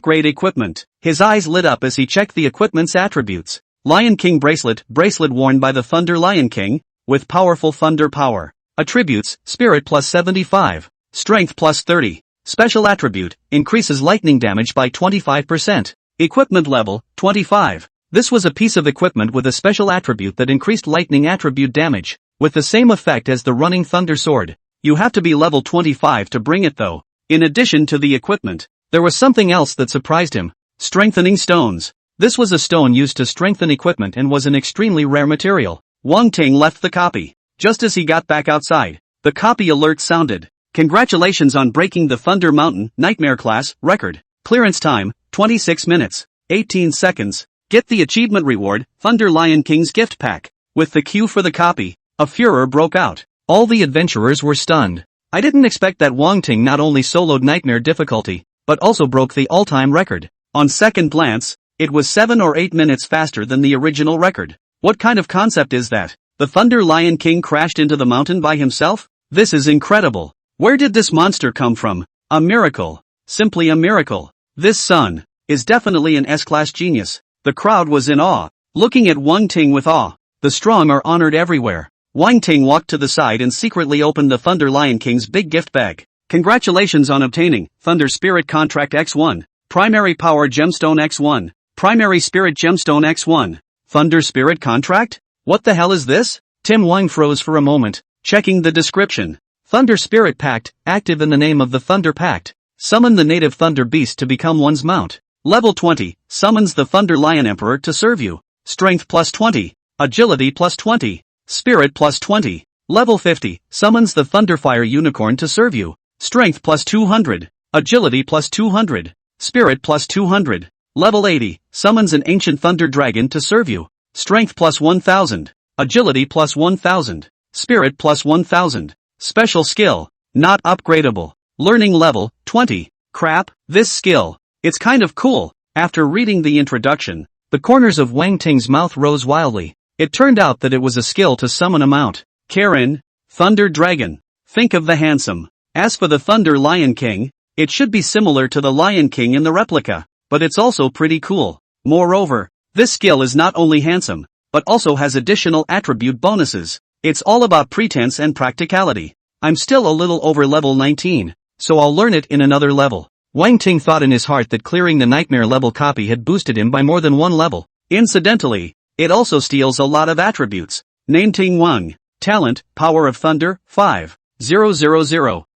Grade Equipment. His eyes lit up as he checked the equipment's attributes. Lion King Bracelet, bracelet worn by the Thunder Lion King, with powerful thunder power. Attributes, Spirit plus 75. Strength plus 30. Special attribute, increases lightning damage by 25%. Equipment level, 25. This was a piece of equipment with a special attribute that increased lightning attribute damage, with the same effect as the running thunder sword. You have to be level 25 to bring it though. In addition to the equipment, there was something else that surprised him. Strengthening stones. This was a stone used to strengthen equipment and was an extremely rare material. Wang Ting left the copy. Just as he got back outside, the copy alert sounded. Congratulations on breaking the Thunder Mountain Nightmare class record. Clearance time, 26 minutes, 18 seconds. Get the achievement reward, Thunder Lion King's gift pack. With the queue for the copy, a furor broke out. All the adventurers were stunned. I didn't expect that Wang Ting not only soloed Nightmare difficulty, but also broke the all-time record. On second glance, it was 7 or 8 minutes faster than the original record. What kind of concept is that? The Thunder Lion King crashed into the mountain by himself? This is incredible. Where did this monster come from? A miracle. Simply a miracle. This son is definitely an S-class genius. The crowd was in awe, looking at Wang Ting with awe. The strong are honored everywhere. Wang Ting walked to the side and secretly opened the Thunder Lion King's big gift bag. Congratulations on obtaining Thunder Spirit Contract X1, Primary Power Gemstone X1, Primary Spirit Gemstone X1. Thunder Spirit Contract? What the hell is this? Tim Wang froze for a moment, checking the description. Thunder Spirit Pact, active in the name of the Thunder Pact. Summon the native Thunder Beast to become one's mount. Level 20, summons the Thunder Lion Emperor to serve you. Strength plus 20, Agility plus 20, Spirit plus 20. Level 50, summons the Thunderfire Unicorn to serve you. Strength plus 200, Agility plus 200, Spirit plus 200. Level 80, summons an Ancient Thunder Dragon to serve you. Strength plus 1000, Agility plus 1000, Spirit plus 1000. Special skill, not upgradable. Learning level, 20. Crap, this skill. It's kind of cool. After reading the introduction, the corners of Wang Ting's mouth rose wildly. It turned out that it was a skill to summon a mount. Karen, Thunder Dragon. Think of the handsome. As for the Thunder Lion King, it should be similar to the Lion King in the replica, but it's also pretty cool. Moreover, this skill is not only handsome, but also has additional attribute bonuses. It's all about pretense and practicality. I'm still a little over level 19, so I'll learn it in another level. Wang Ting thought in his heart that clearing the Nightmare level copy had boosted him by more than one level. Incidentally, it also steals a lot of attributes. Name Ting Wang. Talent, Power of Thunder, 5. 000.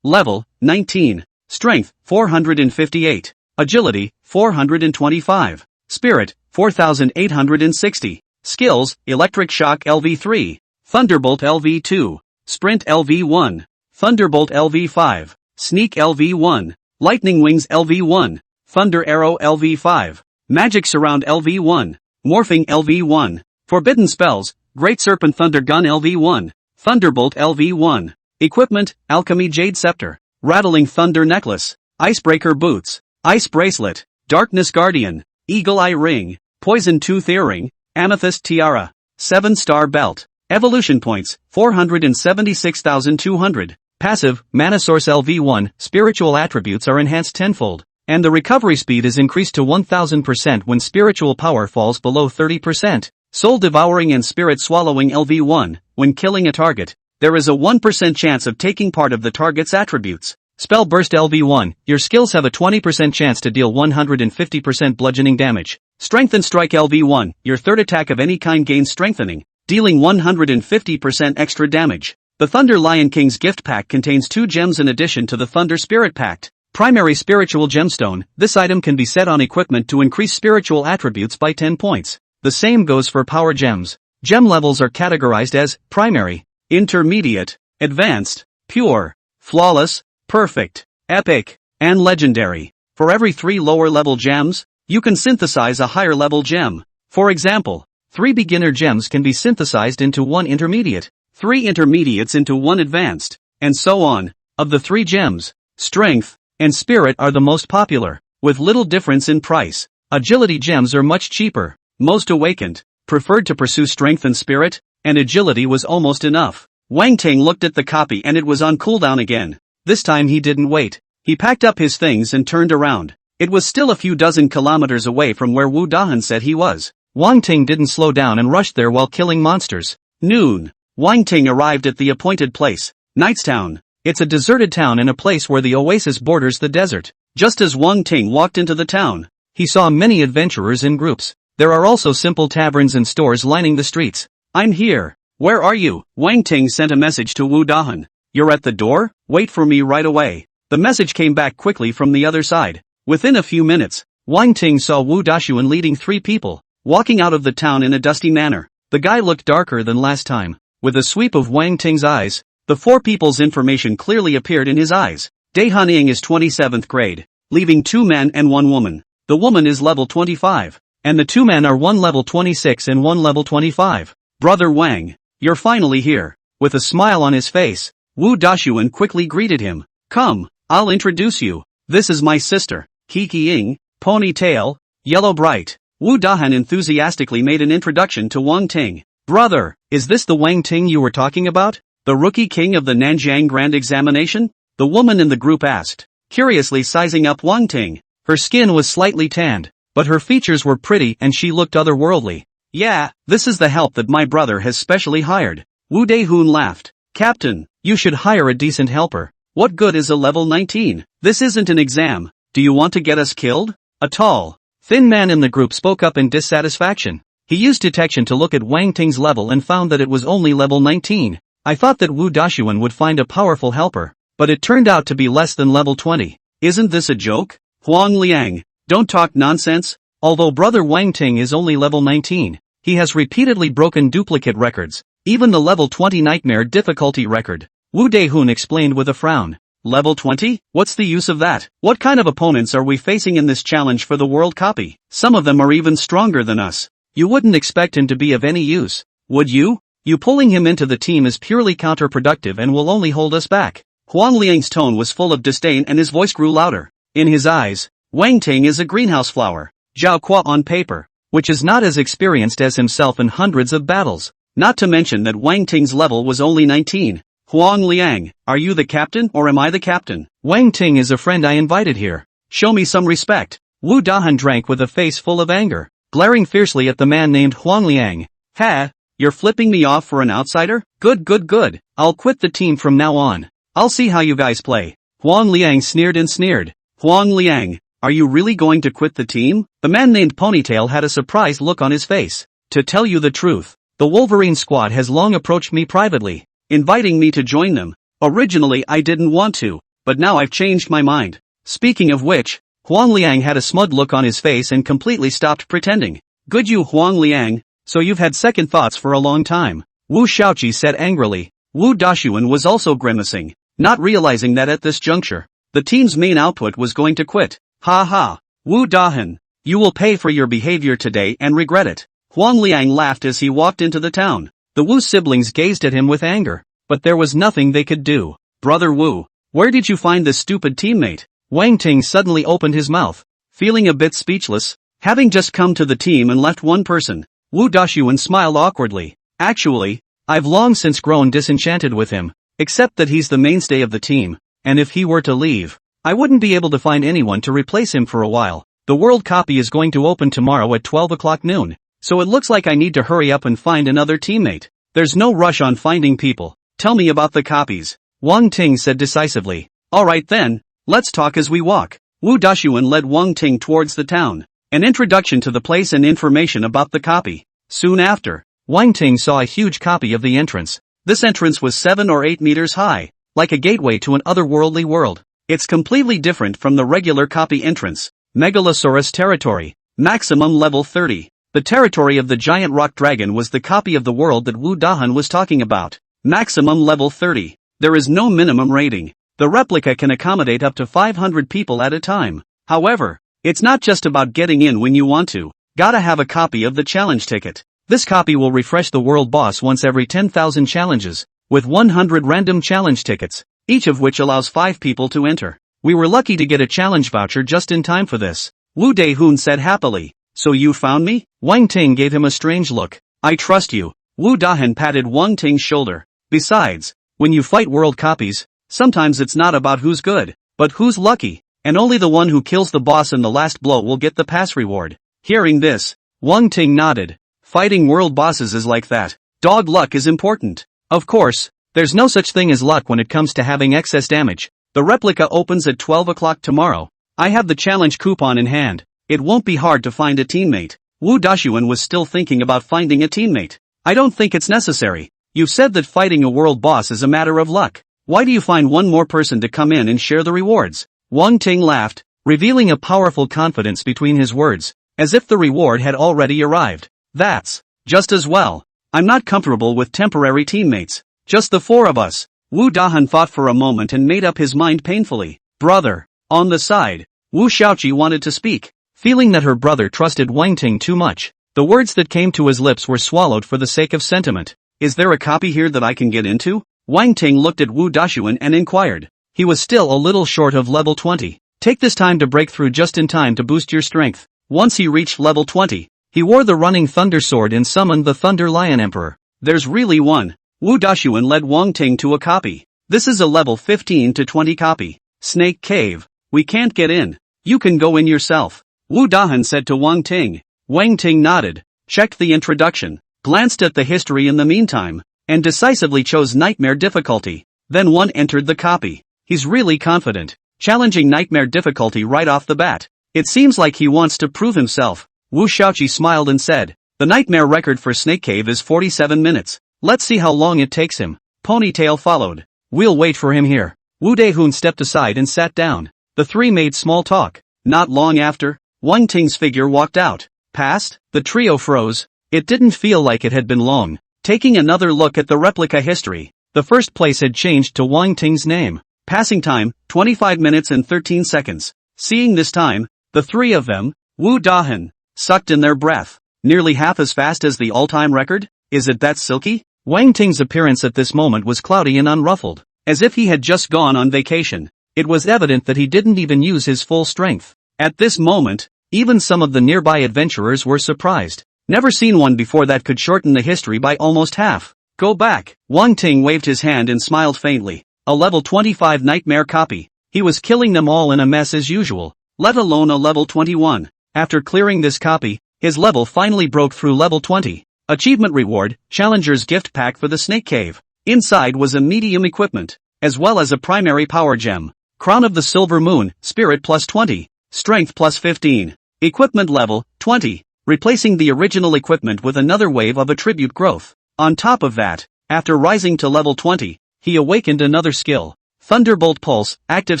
Level, 19. Strength, 458. Agility, 425. Spirit, 4860. Skills, Electric Shock LV3. Thunderbolt LV2. Sprint LV1. Thunderbolt LV5. Sneak LV1. Lightning Wings LV1. Thunder Arrow LV5. Magic Surround LV1. Morphing LV1. Forbidden Spells, Great Serpent Thunder Gun LV1. Thunderbolt LV1. Equipment, Alchemy Jade Scepter. Rattling Thunder Necklace. Icebreaker Boots. Ice Bracelet. Darkness Guardian. Eagle Eye Ring. Poison Tooth Earring. Amethyst Tiara. 7-star Belt. Evolution Points, 476,200. Passive, Mana Source LV1, spiritual attributes are enhanced tenfold, and the recovery speed is increased to 1000% when spiritual power falls below 30%. Soul Devouring and Spirit Swallowing LV1, when killing a target, there is a 1% chance of taking part of the target's attributes. Spell Burst LV1, your skills have a 20% chance to deal 150% bludgeoning damage. Strengthen Strike LV1, your third attack of any kind gains strengthening, dealing 150% extra damage. The Thunder Lion King's gift pack contains 2 gems in addition to the Thunder Spirit Pact. Primary Spiritual Gemstone, this item can be set on equipment to increase spiritual attributes by 10 points. The same goes for Power Gems. Gem levels are categorized as Primary, Intermediate, Advanced, Pure, Flawless, Perfect, Epic, and Legendary. For every 3 lower level gems, you can synthesize a higher level gem. For example, 3 beginner gems can be synthesized into 1 intermediate. 3 intermediates into 1 advanced, and so on. Of the 3 gems, strength and spirit are the most popular, with little difference in price. Agility gems are much cheaper. Most awakened preferred to pursue strength and spirit, and agility was almost enough. Wang Ting looked at the copy and it was on cooldown again. This time he didn't wait. He packed up his things and turned around. It was still a few dozen kilometers away from where Wu Dahan said he was. Wang Ting didn't slow down and rushed there while killing monsters. Noon. Wang Ting arrived at the appointed place, Knightstown. It's a deserted town and a place where the oasis borders the desert. Just as Wang Ting walked into the town, he saw many adventurers in groups. There are also simple taverns and stores lining the streets. I'm here. Where are you? Wang Ting sent a message to Wu Dahan. You're at the door? Wait for me right away. The message came back quickly from the other side. Within a few minutes, Wang Ting saw Wu Dashuan leading 3 people, walking out of the town in a dusty manner. The guy looked darker than last time. With a sweep of Wang Ting's eyes, the 4 people's information clearly appeared in his eyes. Dahan Ying is 27th grade, leaving 2 men and 1 woman. The woman is level 25, and the 2 men are 1 level 26 and 1 level 25. Brother Wang, you're finally here. With a smile on his face, Wu Dashuan quickly greeted him. Come, I'll introduce you. This is my sister, Kiki Ying, ponytail, yellow bright. Wu Dahan enthusiastically made an introduction to Wang Ting. Brother, is this the Wang Ting you were talking about? The rookie king of the Nanjiang Grand Examination? The woman in the group asked, curiously sizing up Wang Ting. Her skin was slightly tanned, but her features were pretty and she looked otherworldly. Yeah, this is the help that my brother has specially hired. Wu Daehoon laughed. Captain, you should hire a decent helper. What good is a level 19? This isn't an exam. Do you want to get us killed? A tall, thin man in the group spoke up in dissatisfaction. He used detection to look at Wang Ting's level and found that it was only level 19. I thought that Wu Dashuan would find a powerful helper, but it turned out to be less than level 20. Isn't this a joke? Huang Liang, don't talk nonsense. Although brother Wang Ting is only level 19, he has repeatedly broken duplicate records, even the level 20 nightmare difficulty record. Wu Daehoon explained with a frown. Level 20? What's the use of that? What kind of opponents are we facing in this challenge for the world copy? Some of them are even stronger than us. You wouldn't expect him to be of any use, would you? You pulling him into the team is purely counterproductive and will only hold us back. Huang Liang's tone was full of disdain and his voice grew louder. In his eyes, Wang Ting is a greenhouse flower, Zhao Qua on paper, which is not as experienced as himself in hundreds of battles. Not to mention that Wang Ting's level was only 19. Huang Liang, are you the captain or am I the captain? Wang Ting is a friend I invited here. Show me some respect. Wu Dahan drank with a face full of anger, glaring fiercely at the man named Huang Liang. Ha! You're flipping me off for an outsider? Good. I'll quit the team from now on. I'll see how you guys play. Huang Liang sneered and sneered. Huang Liang, are you really going to quit the team? The man named Ponytail had a surprised look on his face. To tell you the truth, the Wolverine squad has long approached me privately, inviting me to join them. Originally I didn't want to, but now I've changed my mind. Speaking of which, Huang Liang had a smug look on his face and completely stopped pretending. Good you Huang Liang, so you've had second thoughts for a long time. Wu Shaoqi said angrily. Wu Dashuan was also grimacing, not realizing that at this juncture, the team's main output was going to quit. Ha ha. Wu Dahan, you will pay for your behavior today and regret it. Huang Liang laughed as he walked into the town. The Wu siblings gazed at him with anger, but there was nothing they could do. Brother Wu, where did you find this stupid teammate? Wang Ting suddenly opened his mouth, feeling a bit speechless, having just come to the team and left one person. Wu Dashuan smiled awkwardly. Actually, I've long since grown disenchanted with him, except that he's the mainstay of the team, and if he were to leave, I wouldn't be able to find anyone to replace him for a while. The world copy is going to open tomorrow at 12 o'clock noon, so it looks like I need to hurry up and find another teammate. There's no rush on finding people. Tell me about the copies. Wang Ting said decisively. Alright then, let's talk as we walk. Wu Dashuan led Wang Ting towards the town. An introduction to the place and information about the copy. Soon after, Wang Ting saw a huge copy of the entrance. This entrance was 7 or 8 meters high, like a gateway to an otherworldly world. It's completely different from the regular copy entrance. Megalosaurus territory. Maximum level 30. The territory of the giant rock dragon was the copy of the world that Wu Dahan was talking about. Maximum level 30. There is no minimum rating. The replica can accommodate up to 500 people at a time. However, it's not just about getting in when you want to. Gotta have a copy of the challenge ticket. This copy will refresh the world boss once every 10,000 challenges, with 100 random challenge tickets, each of which allows 5 people to enter. We were lucky to get a challenge voucher just in time for this, Wu Daehoon said happily. So you found me? Wang Ting gave him a strange look. I trust you. Wu Dahan patted Wang Ting's shoulder. Besides, when you fight world copies, sometimes it's not about who's good, but who's lucky, and only the one who kills the boss in the last blow will get the pass reward. Hearing this, Wang Ting nodded. Fighting world bosses is like that. Dog luck is important. Of course, there's no such thing as luck when it comes to having excess damage. The replica opens at 12 o'clock tomorrow. I have the challenge coupon in hand. It won't be hard to find a teammate. Wu Dashuan was still thinking about finding a teammate. I don't think it's necessary. You've said that fighting a world boss is a matter of luck. Why do you find one more person to come in and share the rewards? Wang Ting laughed, revealing a powerful confidence between his words, as if the reward had already arrived. That's just as well. I'm not comfortable with temporary teammates. Just the 4 of us. Wu Dahan thought for a moment and made up his mind painfully. Brother. On the side, Wu Xiaoqi wanted to speak, feeling that her brother trusted Wang Ting too much. The words that came to his lips were swallowed for the sake of sentiment. Is there a copy here that I can get into? Wang Ting looked at Wu Dashuan and inquired. He was still a little short of level 20. Take this time to break through just in time to boost your strength. Once he reached level 20, he wore the running thunder sword and summoned the Thunder Lion Emperor. There's really one. Wu Dashuan led Wang Ting to a copy. This is a level 15 to 20 copy. Snake Cave. We can't get in. You can go in yourself. Wu Dahan said to Wang Ting. Wang Ting nodded, checked the introduction, glanced at the history in the meantime, and decisively chose Nightmare difficulty. Then one entered the copy. He's really confident, challenging Nightmare difficulty right off the bat. It seems like he wants to prove himself. Wu Xiaoqi smiled and said, the Nightmare record for Snake Cave is 47 minutes. Let's see how long it takes him. Ponytail followed. We'll wait for him here. Wu Daehoon stepped aside and sat down. The 3 made small talk. Not long after, Wang Ting's figure walked out. Past, the trio froze. It didn't feel like it had been long. Taking another look at the replica history, the first place had changed to Wang Ting's name. Passing time, 25 minutes and 13 seconds. Seeing this time, the 3 of them, Wu Dahan, sucked in their breath. Nearly half as fast as the all-time record? Is it that silky? Wang Ting's appearance at this moment was cloudy and unruffled, as if he had just gone on vacation. It was evident that he didn't even use his full strength. At this moment, even some of the nearby adventurers were surprised. Never seen one before that could shorten the history by almost half. Go back. Wang Ting waved his hand and smiled faintly. A level 25 Nightmare copy. He was killing them all in a mess as usual, let alone a level 21. After clearing this copy, his level finally broke through level 20. Achievement reward, Challenger's gift pack for the Snake Cave. Inside was a medium equipment, as well as a primary power gem. Crown of the Silver Moon, Spirit plus 20, Strength plus 15. Equipment level, 20, replacing the original equipment with another wave of attribute growth. On top of that, after rising to level 20, he awakened another skill. Thunderbolt Pulse, active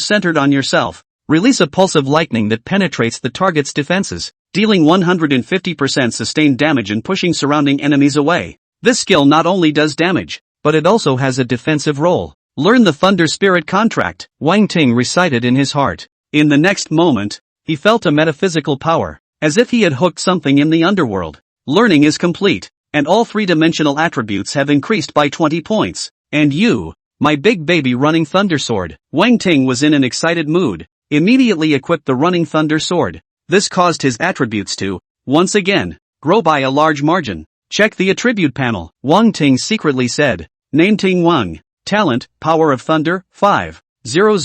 centered on yourself. Release a pulse of lightning that penetrates the target's defenses, dealing 150% sustained damage and pushing surrounding enemies away. This skill not only does damage, but it also has a defensive role. Learn the Thunder Spirit contract, Wang Ting recited in his heart. In the next moment, he felt a metaphysical power, as if he had hooked something in the underworld. Learning is complete, and all 3-dimensional attributes have increased by 20 points. And you, my big baby running thunder sword. Wang Ting was in an excited mood. Immediately equipped the running thunder sword. This caused his attributes to, once again, grow by a large margin. Check the attribute panel, Wang Ting secretly said. Name Ting Wang. Talent, Power of Thunder, 5. 000.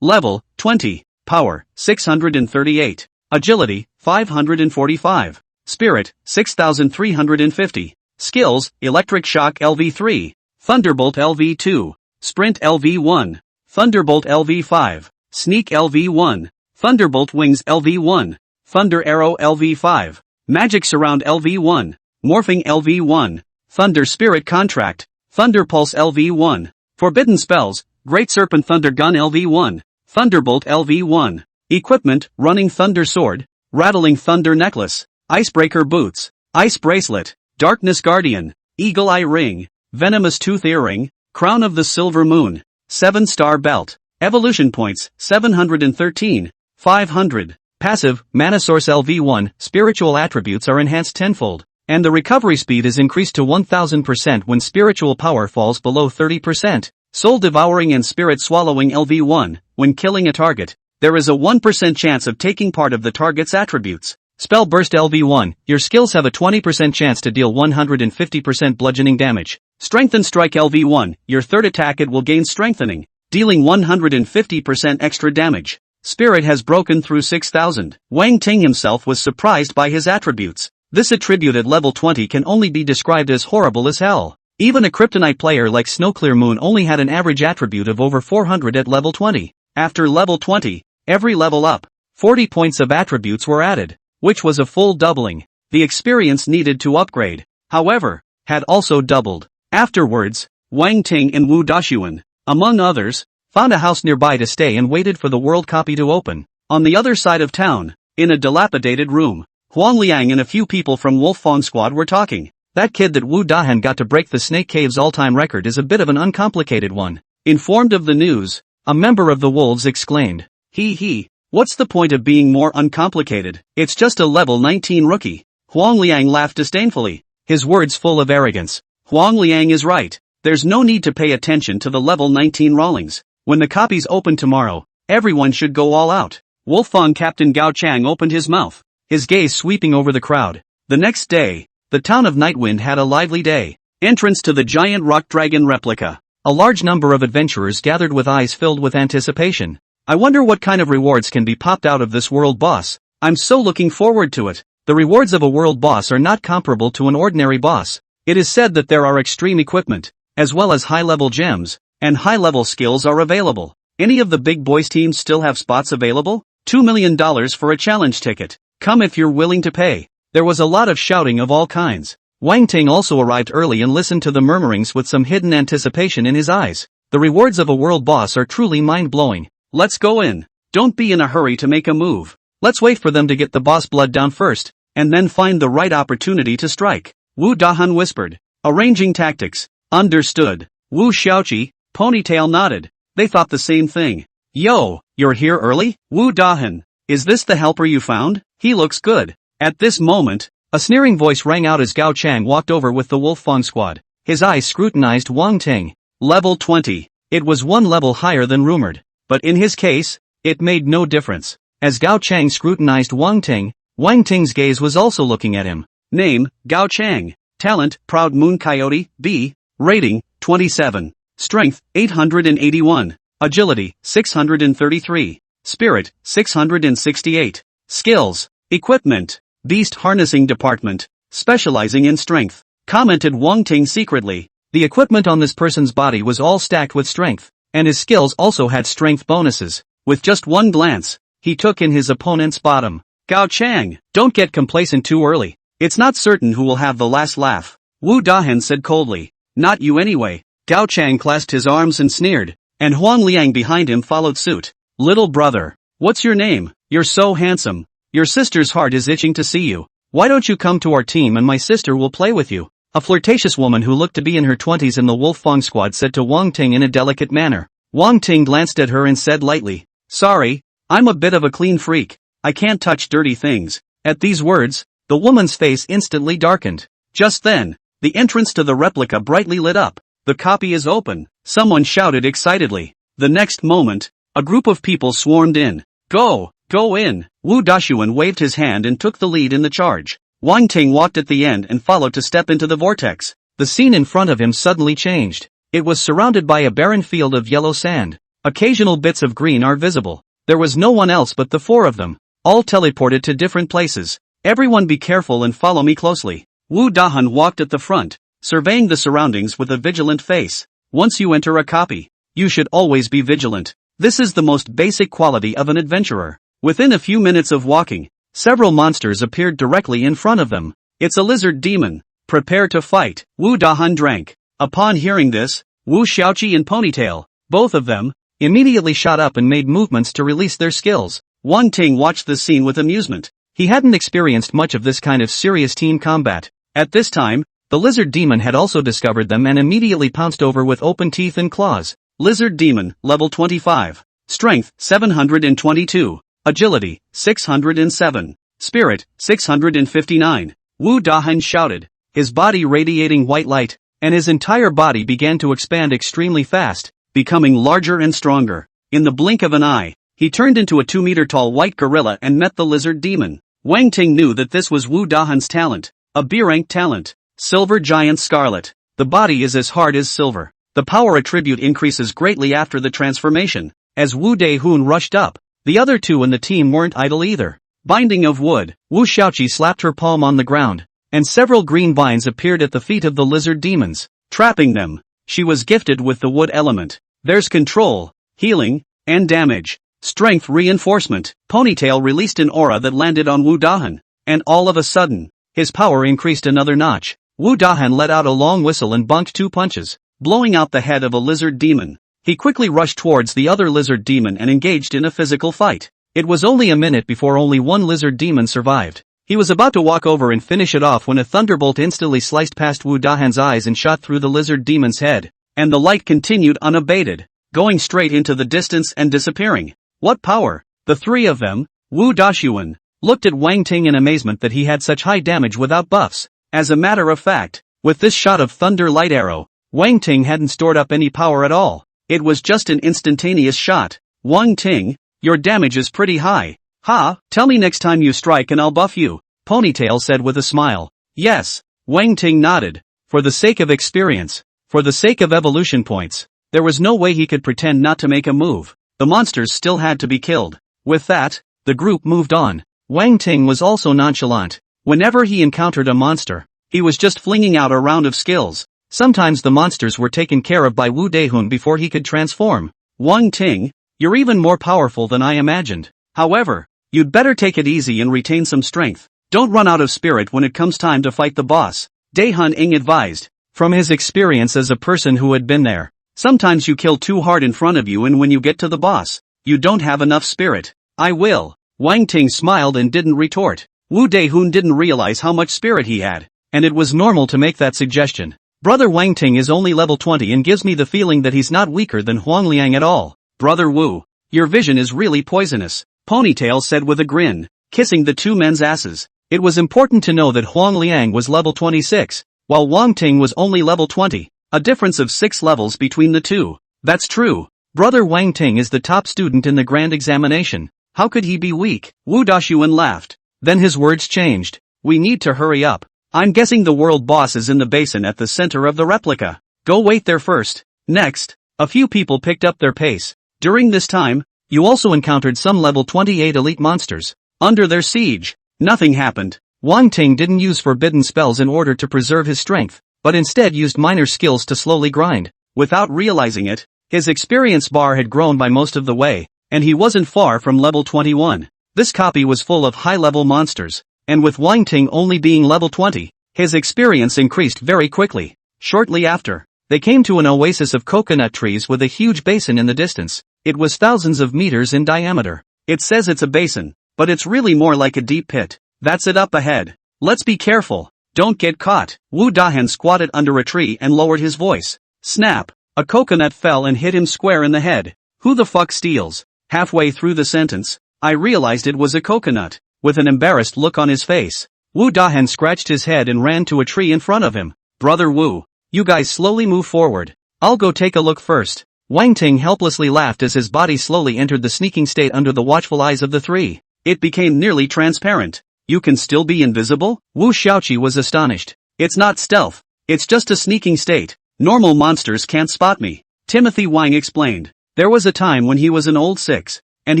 Level, 20. Power, 638. Agility, 545. Spirit, 6350. Skills, Electric Shock LV3. Thunderbolt LV2. Sprint LV1. Thunderbolt LV5. Sneak LV1. Thunderbolt Wings LV1. Thunder Arrow LV5. Magic Surround LV1. Morphing LV1. Thunder Spirit Contract. Thunder Pulse LV1. Forbidden Spells, Great Serpent Thunder Gun LV1. Thunderbolt LV1. Equipment, Running Thunder Sword. Rattling Thunder Necklace. Icebreaker Boots. Ice Bracelet. Darkness Guardian. Eagle Eye Ring. Venomous Tooth Earring. Crown of the Silver Moon. 7-star Belt. Evolution Points, 713. 500. Passive, Mana Source LV1, spiritual attributes are enhanced tenfold, and the recovery speed is increased to 1000% when spiritual power falls below 30%. Soul Devouring and Spirit Swallowing LV1, when killing a target, there is a 1% chance of taking part of the target's attributes. Spell Burst LV1, your skills have a 20% chance to deal 150% bludgeoning damage. Strengthen Strike LV1, your third attack it will gain strengthening, dealing 150% extra damage. Spirit has broken through 6000. Wang Ting himself was surprised by his attributes. This attribute at level 20 can only be described as horrible as hell. Even a Kryptonite player like Snowclear Moon only had an average attribute of over 400 at level 20. After level 20, every level up, 40 points of attributes were added, which was a full doubling. The experience needed to upgrade, however, had also doubled. Afterwards, Wang Ting and Wu Daxuan, among others, found a house nearby to stay and waited for the world copy to open. On the other side of town, in a dilapidated room, Huang Liang and a few people from Wolfang Squad were talking. That kid that Wu Dahan got to break the Snake Cave's all-time record is a bit of an uncomplicated one. Informed of the news, a member of the Wolves exclaimed, He, what's the point of being more uncomplicated? It's just a level 19 rookie. Huang Liang laughed disdainfully, his words full of arrogance. Huang Liang is right. There's no need to pay attention to the level 19 Rawlings. When the copies open tomorrow, everyone should go all out. Wolfang Captain Gao Chang opened his mouth, his gaze sweeping over the crowd. The next day, the town of Nightwind had a lively day. Entrance to the giant rock dragon replica. A large number of adventurers gathered with eyes filled with anticipation. I wonder what kind of rewards can be popped out of this world boss. I'm so looking forward to it. The rewards of a world boss are not comparable to an ordinary boss. It is said that there are extreme equipment, as well as high-level gems, and high-level skills are available. Any of the big boys teams still have spots available? $2 million for a challenge ticket. Come if you're willing to pay. There was a lot of shouting of all kinds. Wang Ting also arrived early and listened to the murmurings with some hidden anticipation in his eyes. The rewards of a world boss are truly mind-blowing. Let's go in. Don't be in a hurry to make a move. Let's wait for them to get the boss blood down first, and then find the right opportunity to strike. Wu Dahan whispered. Arranging tactics. Understood. Wu Xiaoqi, Ponytail nodded. They thought the same thing. Yo, you're here early? Wu Dahan. Is this the helper you found? He looks good. At this moment, a sneering voice rang out as Gao Chang walked over with the Wolfang Squad. His eyes scrutinized Wang Ting. Level 20. It was one level higher than rumored. But in his case, it made no difference. As Gao Chang scrutinized Wang Ting's gaze was also looking at him. Name, Gao Chang. Talent, Proud Moon Coyote, B. Rating, 27. Strength, 881. Agility, 633. Spirit, 668. Skills. Equipment. Beast Harnessing Department. Specializing in strength. Commented Wang Ting secretly. The equipment on this person's body was all stacked with strength, and his skills also had strength bonuses. With just one glance, he took in his opponent's bottom. Gao Chang, don't get complacent too early. It's not certain who will have the last laugh. Wu Dahan said coldly. Not you anyway. Gao Chang clasped his arms and sneered, and Huang Liang behind him followed suit. Little brother, what's your name? You're so handsome. Your sister's heart is itching to see you. Why don't you come to our team and my sister will play with you? A flirtatious woman who looked to be in her 20s in the Wolfang Squad said to Wang Ting in a delicate manner. Wang Ting glanced at her and said lightly, Sorry, I'm a bit of a clean freak. I can't touch dirty things. At these words, the woman's face instantly darkened. Just then, the entrance to the replica brightly lit up. The copy is open, someone shouted excitedly. The next moment, a group of people swarmed in. Go in. Wu Daxuan waved his hand and took the lead in the charge. Wang Ting walked at the end and followed to step into the vortex. The scene in front of him suddenly changed. It was surrounded by a barren field of yellow sand. Occasional bits of green are visible. There was no one else but the four of them, all teleported to different places. Everyone be careful and follow me closely. Wu Dahan walked at the front, surveying the surroundings with a vigilant face. Once you enter a copy, you should always be vigilant. This is the most basic quality of an adventurer. Within a few minutes of walking, several monsters appeared directly in front of them. It's a lizard demon. Prepare to fight. Wu Dahan drank. Upon hearing this, Wu Xiaoqi and Ponytail, both of them, immediately shot up and made movements to release their skills. Wang Ting watched the scene with amusement. He hadn't experienced much of this kind of serious team combat. At this time, the lizard demon had also discovered them and immediately pounced over with open teeth and claws. Lizard demon, level 25. Strength, 722. Agility, 607. Spirit, 659. Wu Dahan shouted, his body radiating white light, and his entire body began to expand extremely fast, becoming larger and stronger. In the blink of an eye, he turned into a 2-meter-tall white gorilla and met the lizard demon. Wang Ting knew that this was Wu Dahan's talent, a B-rank talent. Silver Giant Scarlet. The body is as hard as silver. The power attribute increases greatly after the transformation. As Wu Daehun rushed up, the other two in the team weren't idle either. Binding of wood. Wu Xiaoqi slapped her palm on the ground, and several green vines appeared at the feet of the lizard demons, trapping them. She was gifted with the wood element. There's control, healing, and damage. Strength reinforcement. Ponytail released an aura that landed on Wu Dahan, and all of a sudden, his power increased another notch. Wu Dahan let out a long whistle and bunked 2 punches, blowing out the head of a lizard demon. He quickly rushed towards the other lizard demon and engaged in a physical fight. It was only a minute before only one lizard demon survived. He was about to walk over and finish it off when a thunderbolt instantly sliced past Wu Dahan's eyes and shot through the lizard demon's head. And the light continued unabated, going straight into the distance and disappearing. What power! The three of them, Wu Daxuan, looked at Wang Ting in amazement that he had such high damage without buffs. As a matter of fact, with this shot of thunder light arrow, Wang Ting hadn't stored up any power at all. It was just an instantaneous shot. Wang Ting, your damage is pretty high. Ha, tell me next time you strike and I'll buff you, Ponytail said with a smile. Yes, Wang Ting nodded. For the sake of experience, for the sake of evolution points, there was no way he could pretend not to make a move. The monsters still had to be killed. With that, the group moved on. Wang Ting was also nonchalant. Whenever he encountered a monster, he was just flinging out a round of skills. Sometimes the monsters were taken care of by Wu Daehun before he could transform. Wang Ting, you're even more powerful than I imagined. However, you'd better take it easy and retain some strength. Don't run out of spirit when it comes time to fight the boss, Daehun Ing advised. From his experience as a person who had been there, sometimes you kill too hard in front of you and when you get to the boss, you don't have enough spirit. I will. Wang Ting smiled and didn't retort. Wu Daehun didn't realize how much spirit he had, and it was normal to make that suggestion. Brother Wang Ting is only level 20 and gives me the feeling that he's not weaker than Huang Liang at all. Brother Wu, your vision is really poisonous, Ponytail said with a grin, kissing the two men's asses. It was important to know that Huang Liang was level 26, while Wang Ting was only level 20, a difference of 6 levels between the two. That's true. Brother Wang Ting is the top student in the grand examination. How could he be weak? Wu Daxuan laughed. Then his words changed. We need to hurry up. I'm guessing the world boss is in the basin at the center of the replica. Go wait there first. Next, a few people picked up their pace. During this time, you also encountered some level 28 elite monsters. Under their siege, nothing happened. Wang Ting didn't use forbidden spells in order to preserve his strength, but instead used minor skills to slowly grind. Without realizing it, his experience bar had grown by most of the way, and he wasn't far from level 21. This copy was full of high-level monsters, and with Wang Ting only being level 20, his experience increased very quickly. Shortly after, they came to an oasis of coconut trees with a huge basin in the distance. It was thousands of meters in diameter. It says it's a basin, but it's really more like a deep pit. That's it up ahead. Let's be careful. Don't get caught. Wu Dahan squatted under a tree and lowered his voice. Snap! A coconut fell and hit him square in the head. Who the fuck steals? Halfway through the sentence, I realized it was a coconut. With an embarrassed look on his face, Wu Dahan scratched his head and ran to a tree in front of him. Brother Wu, you guys slowly move forward. I'll go take a look first. Wang Ting helplessly laughed as his body slowly entered the sneaking state under the watchful eyes of the three. It became nearly transparent. You can still be invisible? Wu Xiaoqi was astonished. It's not stealth. It's just a sneaking state. Normal monsters can't spot me. Timothy Wang explained. There was a time when he was an old 6, and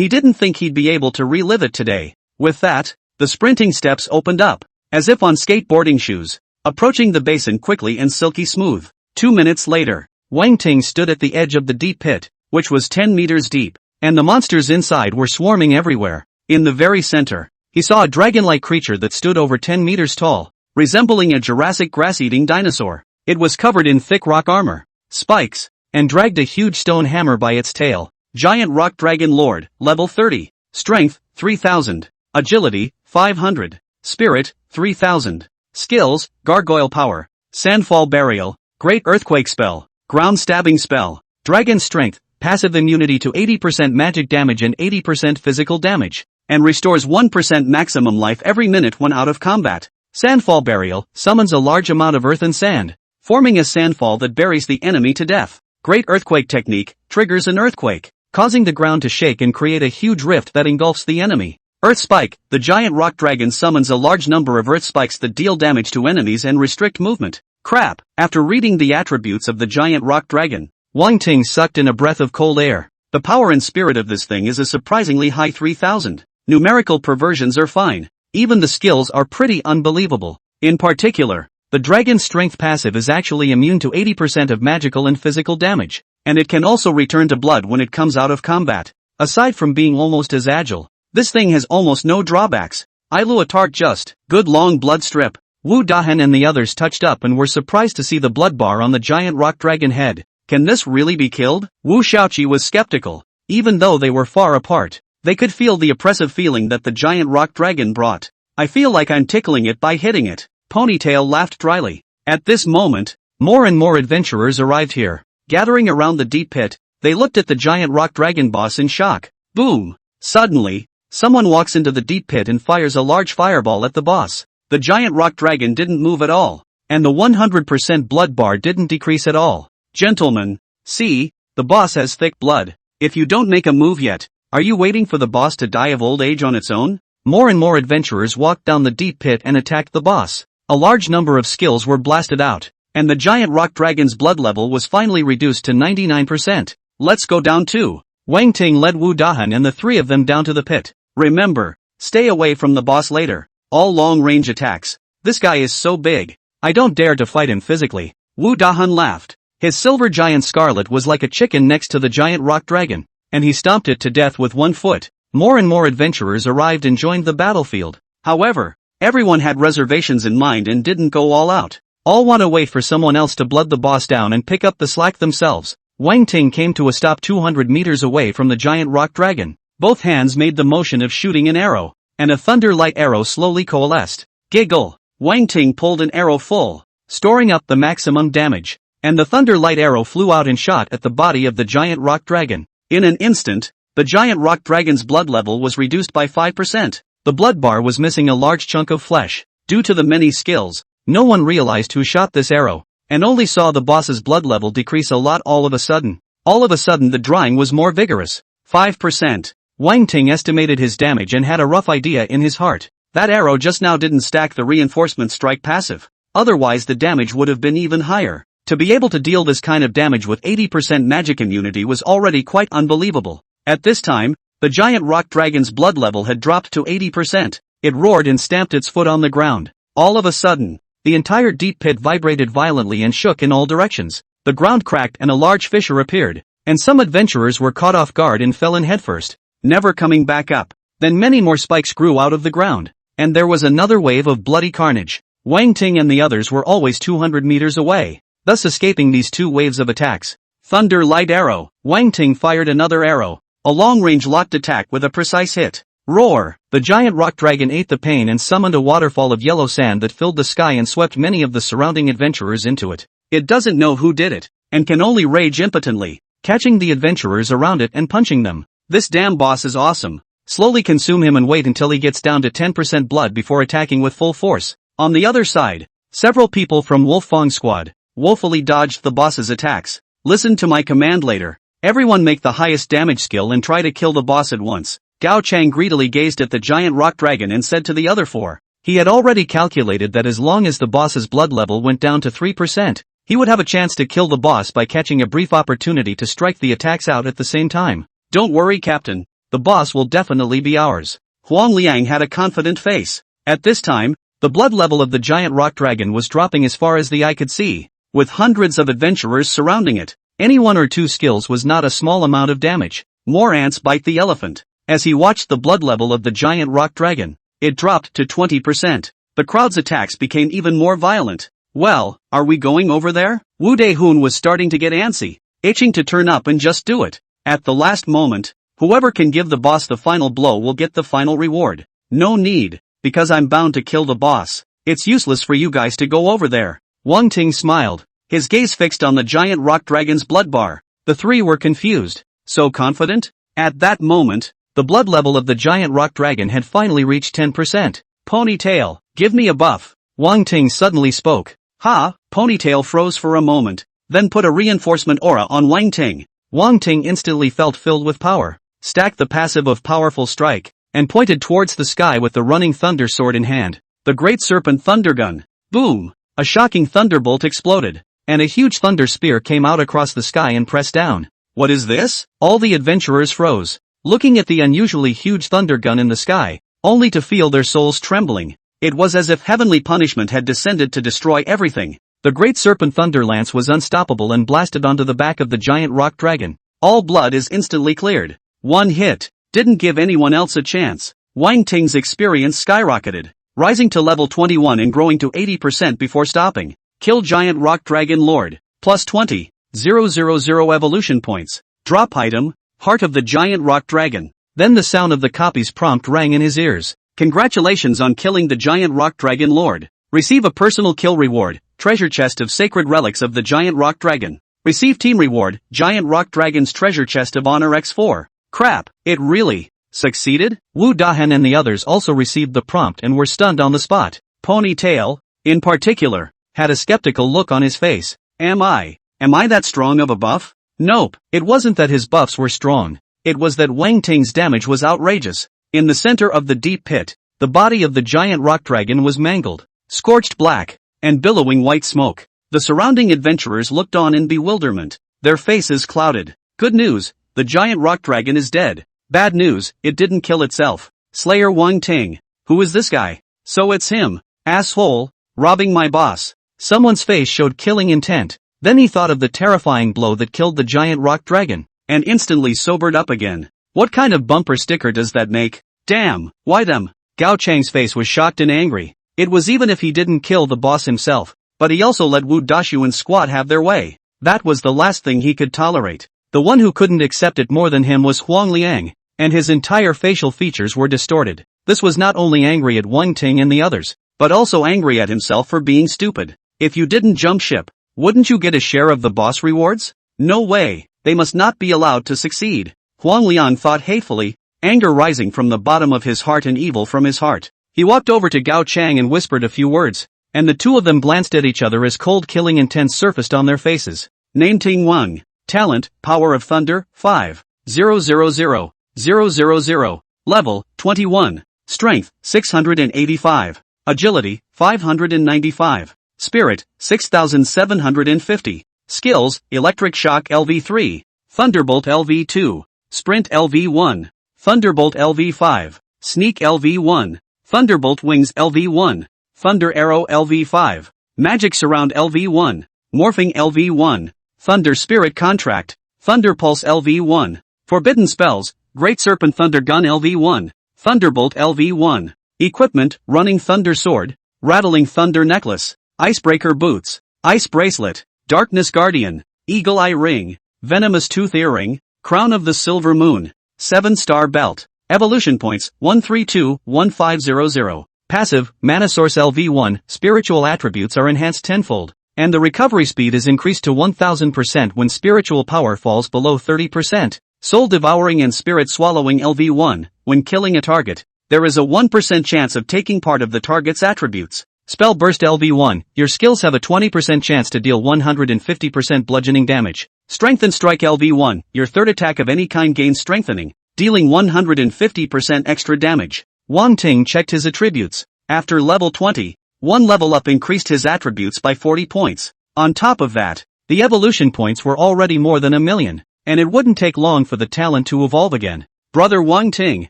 he didn't think he'd be able to relive it today. With that, the sprinting steps opened up, as if on skateboarding shoes, approaching the basin quickly and silky smooth. 2 minutes later, Wang Ting stood at the edge of the deep pit, which was 10 meters deep, and the monsters inside were swarming everywhere. In the very center, he saw a dragon-like creature that stood over 10 meters tall, resembling a Jurassic grass-eating dinosaur. It was covered in thick rock armor, spikes, and dragged a huge stone hammer by its tail. Giant Rock Dragon Lord, level 30. Strength, 3000. Agility, 500. Spirit, 3000. Skills, Gargoyle Power, Sandfall Burial, Great Earthquake Spell, Ground Stabbing Spell, Dragon Strength, Passive Immunity to 80% magic damage and 80% physical damage. and restores 1% maximum life every minute when out of combat. Sandfall Burial summons a large amount of earth and sand, forming a sandfall that buries the enemy to death. Great Earthquake Technique triggers an earthquake, causing the ground to shake and create a huge rift that engulfs the enemy. Earth Spike, the giant rock dragon summons a large number of earth spikes that deal damage to enemies and restrict movement. Crap! After reading the attributes of the giant rock dragon, Wang Ting sucked in a breath of cold air. The power and spirit of this thing is a surprisingly high 3000. Numerical perversions are fine. Even the skills are pretty unbelievable. In particular, the dragon's strength passive is actually immune to 80% of magical and physical damage, and it can also return to blood when it comes out of combat. Aside from being almost as agile, this thing has almost no drawbacks. Iluatart just, good long blood strip. Wu Dahan and the others touched up and were surprised to see the blood bar on the giant rock dragon head. Can this really be killed? Wu Shaoqi was skeptical. Even though they were far apart, they could feel the oppressive feeling that the giant rock dragon brought. I feel like I'm tickling it by hitting it. Ponytail laughed dryly. At this moment, more and more adventurers arrived here. Gathering around the deep pit, they looked at the giant rock dragon boss in shock. Boom! Suddenly, someone walks into the deep pit and fires a large fireball at the boss. The giant rock dragon didn't move at all, and the 100% blood bar didn't decrease at all. Gentlemen, see, the boss has thick blood. If you don't make a move yet, are you waiting for the boss to die of old age on its own? More and more adventurers walked down the deep pit and attacked the boss. A large number of skills were blasted out, and the giant rock dragon's blood level was finally reduced to 99%. Let's go down too. Wang Ting led Wu Dahan and the three of them down to the pit. Remember, stay away from the boss later. All long-range attacks. This guy is so big. I don't dare to fight him physically. Wu Dahan laughed. His silver giant Scarlet was like a chicken next to the giant rock dragon, and he stomped it to death with one foot. More and more adventurers arrived and joined the battlefield. However, everyone had reservations in mind and didn't go all out. All want to wait for someone else to blood the boss down and pick up the slack themselves. Wang Ting came to a stop 200 meters away from the giant rock dragon. Both hands made the motion of shooting an arrow, and a thunder light arrow slowly coalesced. Giggle! Wang Ting pulled an arrow full, storing up the maximum damage, and the thunder light arrow flew out and shot at the body of the giant rock dragon. In an instant, the giant rock dragon's blood level was reduced by 5%. The blood bar was missing a large chunk of flesh. Due to the many skills, no one realized who shot this arrow, and only saw the boss's blood level decrease a lot all of a sudden. All of a sudden the drawing was more vigorous. 5%. Wang Ting estimated his damage and had a rough idea in his heart. That arrow just now didn't stack the reinforcement strike passive. Otherwise the damage would have been even higher. To be able to deal this kind of damage with 80% magic immunity was already quite unbelievable. At this time, the giant rock dragon's blood level had dropped to 80%. It roared and stamped its foot on the ground. All of a sudden, the entire deep pit vibrated violently and shook in all directions. The ground cracked and a large fissure appeared, and some adventurers were caught off guard and fell in headfirst, never coming back up. Then many more spikes grew out of the ground, and there was another wave of bloody carnage. Wang Ting and the others were always 200 meters away, thus escaping these two waves of attacks. Thunder light arrow. Wang Ting fired another arrow, a long-range locked attack with a precise hit. Roar! The giant rock dragon ate the pain and summoned a waterfall of yellow sand that filled the sky and swept many of the surrounding adventurers into it. It doesn't know who did it, and can only rage impotently, catching the adventurers around it and punching them. This damn boss is awesome. Slowly consume him and wait until he gets down to 10% blood before attacking with full force. On the other side, several people from Wolf Fong's squad woefully dodged the boss's attacks. Listen to my command later. Everyone make the highest damage skill and try to kill the boss at once. Gao Chang greedily gazed at the giant rock dragon and said to the other four. He had already calculated that as long as the boss's blood level went down to 3%, he would have a chance to kill the boss by catching a brief opportunity to strike the attacks out at the same time. Don't worry, Captain. The boss will definitely be ours. Huang Liang had a confident face. At this time, the blood level of the giant rock dragon was dropping as far as the eye could see, with hundreds of adventurers surrounding it. Any one or two skills was not a small amount of damage. More ants bite the elephant. As he watched the blood level of the giant rock dragon, it dropped to 20%. The crowd's attacks became even more violent. Well, are we going over there? Wu Dehun was starting to get antsy, itching to turn up and just do it. At the last moment, whoever can give the boss the final blow will get the final reward. No need, because I'm bound to kill the boss. It's useless for you guys to go over there. Wang Ting smiled, his gaze fixed on the giant rock dragon's blood bar. The three were confused. So confident? At that moment, The blood level of the giant rock dragon had finally reached 10%. Ponytail, give me a buff. Wang Ting suddenly spoke. Ha, Ponytail froze for a moment, then put a reinforcement aura on Wang Ting. Wang Ting instantly felt filled with power, stacked the passive of Powerful Strike, and pointed towards the sky with the running thunder sword in hand. The Great Serpent Thunder Gun. Boom! A shocking thunderbolt exploded, and a huge thunder spear came out across the sky and pressed down. What is this? All the adventurers froze, looking at the unusually huge thunder gun in the sky, only to feel their souls trembling. It was as if heavenly punishment had descended to destroy everything. The Great Serpent Thunder Lance was unstoppable and blasted onto the back of the giant rock dragon. All blood is instantly cleared. One hit didn't give anyone else a chance. Wang Ting's experience skyrocketed, rising to level 21 and growing to 80% before stopping. Kill Giant Rock Dragon Lord. Plus 20,000 evolution points. Drop item, Heart of the Giant Rock Dragon. Then the sound of the copy's prompt rang in his ears. Congratulations on killing the Giant Rock Dragon Lord. Receive a personal kill reward, Treasure Chest of Sacred Relics of the Giant Rock Dragon. Receive team reward, Giant Rock Dragon's Treasure Chest of Honor X4. Crap, it really succeeded? Wu Dahen and the others also received the prompt and were stunned on the spot. Ponytail, in particular, had a skeptical look on his face. Am I that strong of a buff? Nope, it wasn't that his buffs were strong. It was that Wang Ting's damage was outrageous. In the center of the deep pit, the body of the giant rock dragon was mangled, scorched black, and billowing white smoke. The surrounding adventurers looked on in bewilderment, their faces clouded. Good news, the giant rock dragon is dead. Bad news, it didn't kill itself. Slayer Wang Ting. Who is this guy? So it's him. Asshole, robbing my boss. Someone's face showed killing intent. Then he thought of the terrifying blow that killed the giant rock dragon, and instantly sobered up again. What kind of bumper sticker does that make? Damn, why them? Gao Chang's face was shocked and angry. It was even if he didn't kill the boss himself, but he also let Wu Dashu and Squat have their way. That was the last thing he could tolerate. The one who couldn't accept it more than him was Huang Liang, and his entire facial features were distorted. This was not only angry at Wang Ting and the others, but also angry at himself for being stupid. If you didn't jump ship, wouldn't you get a share of the boss rewards? No way, they must not be allowed to succeed. Huang Liang thought hatefully, anger rising from the bottom of his heart and evil from his heart. He walked over to Gao Chang and whispered a few words, and the two of them glanced at each other as cold killing intent surfaced on their faces. Name Ting Wang. Talent, Power of Thunder, 5,000,000. Level, 21. Strength, 685. Agility, 595. Spirit, 6,750. Skills, Electric Shock LV3. Thunderbolt LV2. Sprint LV1. Thunderbolt LV5. Sneak LV1. Thunderbolt Wings LV1. Thunder Arrow LV5. Magic Surround LV1. Morphing LV1. Thunder Spirit Contract. Thunder Pulse LV1. Forbidden Spells, Great Serpent Thunder Gun LV1. Thunderbolt LV1. Equipment, Running Thunder Sword. Rattling Thunder Necklace. Icebreaker Boots. Ice Bracelet. Darkness Guardian. Eagle Eye Ring. Venomous Tooth Earring. Crown of the Silver Moon. 7-star Belt. Evolution Points, 132,1500. Passive, Mana Source LV1, Spiritual Attributes are enhanced tenfold, and the recovery speed is increased to 1000% when spiritual power falls below 30%. Soul Devouring and Spirit Swallowing LV1, when killing a target, there is a 1% chance of taking part of the target's attributes. Spell Burst LV1, your skills have a 20% chance to deal 150% bludgeoning damage. Strength and Strike LV1, your third attack of any kind gains strengthening, dealing 150% extra damage. Wang Ting checked his attributes. After level 20, one level up increased his attributes by 40 points. On top of that, the evolution points were already more than 1,000,000, and it wouldn't take long for the talent to evolve again. Brother Wang Ting,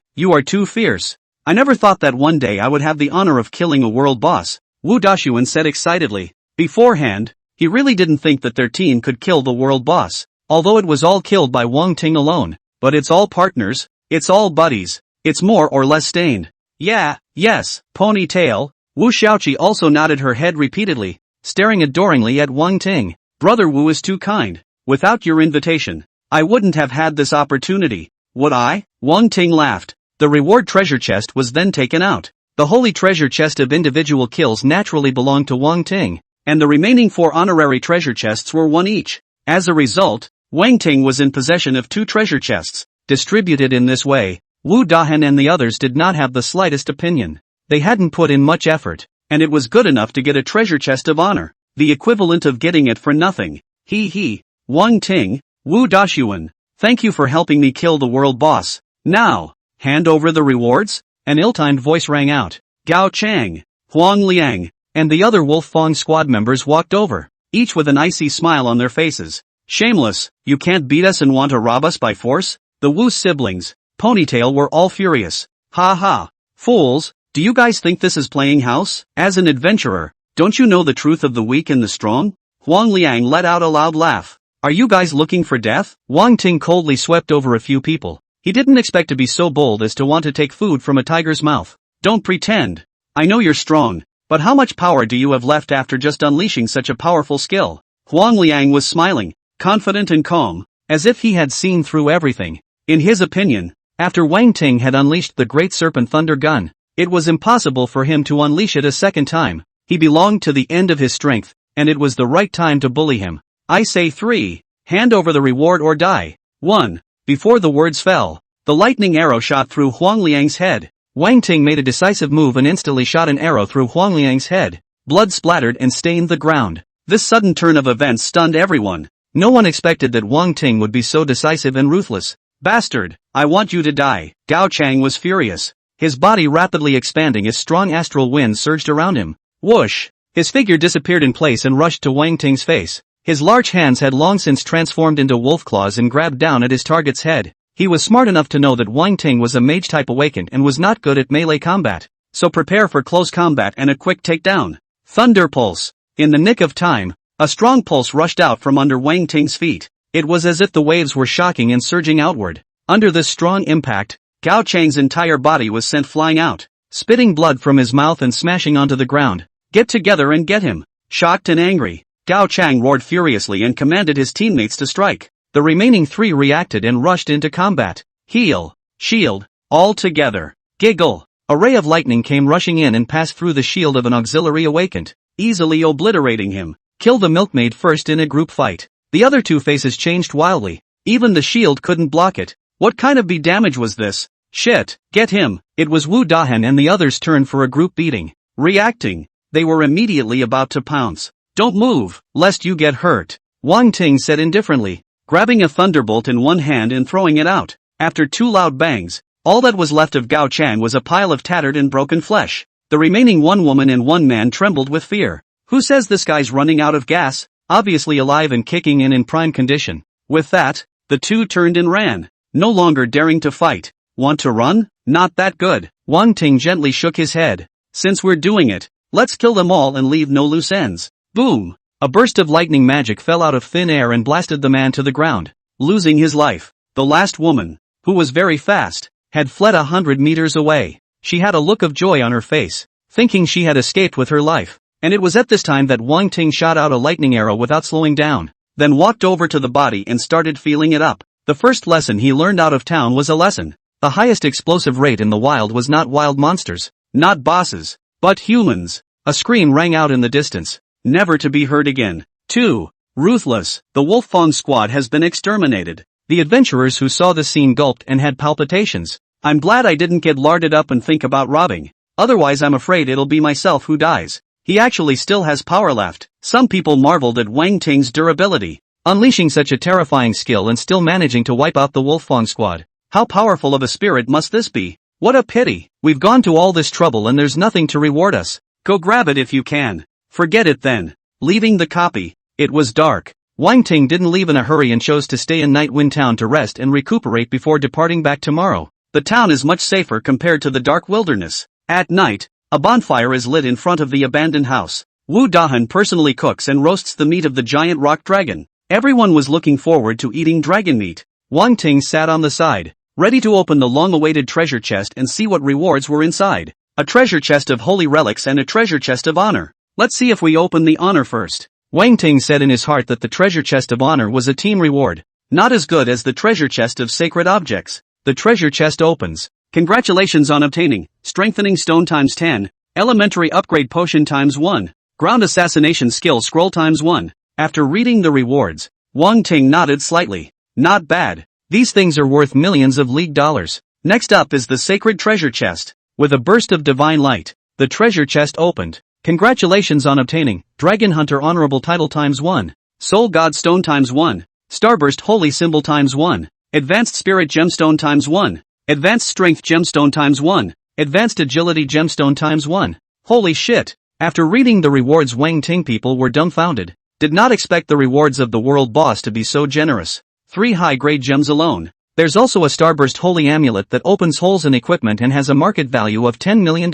you are too fierce. I never thought that one day I would have the honor of killing a world boss, Wu Dashuan said excitedly. Beforehand, he really didn't think that their team could kill the world boss, although it was all killed by Wang Ting alone. But it's all partners, it's all buddies, it's more or less stained. Yeah, yes, Ponytail. Wu Xiaoqi also nodded her head repeatedly, staring adoringly at Wang Ting. Brother Wu is too kind. Without your invitation, I wouldn't have had this opportunity, would I? Wang Ting laughed. The reward treasure chest was then taken out. The holy treasure chest of individual kills naturally belonged to Wang Ting, and the remaining 4 honorary treasure chests were 1 each. As a result, Wang Ting was in possession of 2 treasure chests. Distributed in this way, Wu Dahan and the others did not have the slightest opinion. They hadn't put in much effort, and it was good enough to get a treasure chest of honor, the equivalent of getting it for nothing. He. Wang Ting, Wu Dashuan, thank you for helping me kill the world boss. Now, hand over the rewards? An ill-timed voice rang out. Gao Chang, Huang Liang, and the other Wolf Fong squad members walked over, each with an icy smile on their faces. Shameless, you can't beat us and want to rob us by force? The Wu siblings, Ponytail, were all furious. Ha ha. Fools, do you guys think this is playing house? As an adventurer, don't you know the truth of the weak and the strong? Huang Liang let out a loud laugh. Are you guys looking for death? Wang Ting coldly swept over a few people. He didn't expect to be so bold as to want to take food from a tiger's mouth. Don't pretend. I know you're strong, but how much power do you have left after just unleashing such a powerful skill? Huang Liang was smiling, confident and calm, as if he had seen through everything. In his opinion, after Wang Ting had unleashed the Great Serpent Thunder Gun, it was impossible for him to unleash it a second time. He belonged to the end of his strength, and it was the right time to bully him. I say 3, hand over the reward or die. 1. Before the words fell, the lightning arrow shot through Huang Liang's head. Wang Ting made a decisive move and instantly shot an arrow through Huang Liang's head. Blood splattered and stained the ground. This sudden turn of events stunned everyone. No one expected that Wang Ting would be so decisive and ruthless. Bastard, I want you to die. Gao Chang was furious, his body rapidly expanding as strong astral winds surged around him. Whoosh! His figure disappeared in place and rushed to Wang Ting's face. His large hands had long since transformed into wolf claws and grabbed down at his target's head. He was smart enough to know that Wang Ting was a mage-type awakened and was not good at melee combat, so prepare for close combat and a quick takedown. Thunder Pulse. In the nick of time, a strong pulse rushed out from under Wang Ting's feet. It was as if the waves were shocking and surging outward. Under this strong impact, Gao Chang's entire body was sent flying out, spitting blood from his mouth and smashing onto the ground. Get together and get him. Shocked and angry, Gao Chang roared furiously and commanded his teammates to strike. The remaining 3 reacted and rushed into combat. Heal, shield, all together. Giggle. A ray of lightning came rushing in and passed through the shield of an auxiliary awakened, easily obliterating him. Kill the milkmaid first in a group fight. The other 2 faces changed wildly. Even the shield couldn't block it. What kind of damage was this? Shit, get him. It was Wu Dahan and the others' turn for a group beating. Reacting, they were immediately about to pounce. Don't move, lest you get hurt, Wang Ting said indifferently, grabbing a thunderbolt in one hand and throwing it out. After 2 loud bangs, all that was left of Gao Chang was a pile of tattered and broken flesh. The remaining 1 woman and 1 man trembled with fear. Who says this guy's running out of gas? Obviously alive and kicking in prime condition. With that, the 2 turned and ran, no longer daring to fight. Want to run? Not that good. Wang Ting gently shook his head. Since we're doing it, let's kill them all and leave no loose ends. Boom! A burst of lightning magic fell out of thin air and blasted the man to the ground, losing his life. The last woman, who was very fast, had fled 100 meters away. She had a look of joy on her face, thinking she had escaped with her life. And it was at this time that Wang Ting shot out a lightning arrow without slowing down, then walked over to the body and started feeling it up. The first lesson he learned out of town was a lesson. The highest explosive rate in the wild was not wild monsters, not bosses, but humans. A scream rang out in the distance, never to be heard again. 2. Ruthless. The Wolf Fong squad has been exterminated. The adventurers who saw the scene gulped and had palpitations. I'm glad I didn't get larded up and think about robbing. Otherwise I'm afraid it'll be myself who dies. He actually still has power left. Some people marveled at Wang Ting's durability, unleashing such a terrifying skill and still managing to wipe out the Wolf Fong squad. How powerful of a spirit must this be? What a pity. We've gone to all this trouble and there's nothing to reward us. Go grab it if you can. Forget it then. Leaving the copy. It was dark. Wang Ting didn't leave in a hurry and chose to stay in Nightwind Town to rest and recuperate before departing back tomorrow. The town is much safer compared to the dark wilderness. At night, a bonfire is lit in front of the abandoned house. Wu Dahan personally cooks and roasts the meat of the giant rock dragon. Everyone was looking forward to eating dragon meat. Wang Ting sat on the side, ready to open the long-awaited treasure chest and see what rewards were inside. A treasure chest of holy relics and a treasure chest of honor. Let's see if we open the honor first. Wang Ting said in his heart that the treasure chest of honor was a team reward, not as good as the treasure chest of sacred objects. The treasure chest opens. Congratulations on obtaining Strengthening Stone times 10, Elementary Upgrade Potion times 1, Ground Assassination Skill Scroll times 1. After reading the rewards, Wang Ting nodded slightly. Not bad. These things are worth millions of league dollars. Next up is the sacred treasure chest. With a burst of divine light, the treasure chest opened. Congratulations on obtaining Dragon Hunter Honorable Title ×1, Soul God Stone ×1, Starburst Holy Symbol ×1, Advanced Spirit Gemstone ×1, Advanced Strength Gemstone ×1, Advanced Agility Gemstone ×1. Holy shit! After reading the rewards, Wang Ting people were dumbfounded. Did not expect the rewards of the world boss to be so generous. 3 high-grade gems alone. There's also a Starburst Holy Amulet that opens holes in equipment and has a market value of $10 million.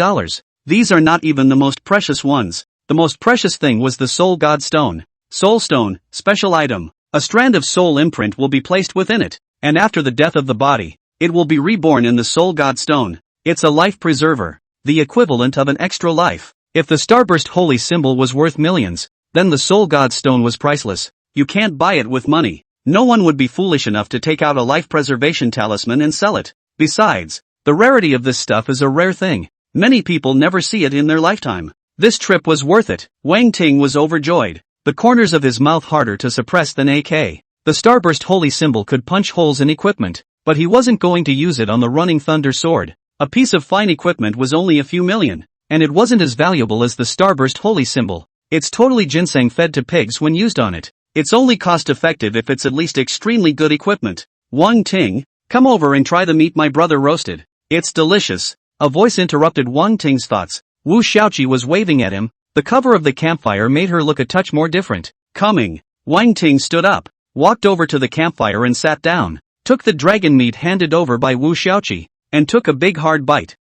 These are not even the most precious ones. The most precious thing was the Soul God Stone. Soul Stone, special item. A strand of soul imprint will be placed within it, and after the death of the body, it will be reborn in the Soul God Stone. It's a life preserver, the equivalent of an extra life. If the Starburst Holy Symbol was worth millions, then the Soul God Stone was priceless. You can't buy it with money. No one would be foolish enough to take out a life preservation talisman and sell it. Besides, the rarity of this stuff is a rare thing. Many people never see it in their lifetime. This trip was worth it. Wang Ting was overjoyed. The corners of his mouth harder to suppress than AK. The Starburst Holy Symbol could punch holes in equipment, but he wasn't going to use it on the running Thunder Sword. A piece of fine equipment was only a few million, and it wasn't as valuable as the Starburst Holy Symbol. It's totally ginseng fed to pigs when used on it. It's only cost effective if it's at least extremely good equipment. Wang Ting, come over and try the meat my brother roasted. It's delicious. A voice interrupted Wang Ting's thoughts. Wu Xiaoqi was waving at him. The cover of the campfire made her look a touch more different. Coming. Wang Ting stood up, walked over to the campfire and sat down, took the dragon meat handed over by Wu Xiaoqi, and took a big hard bite.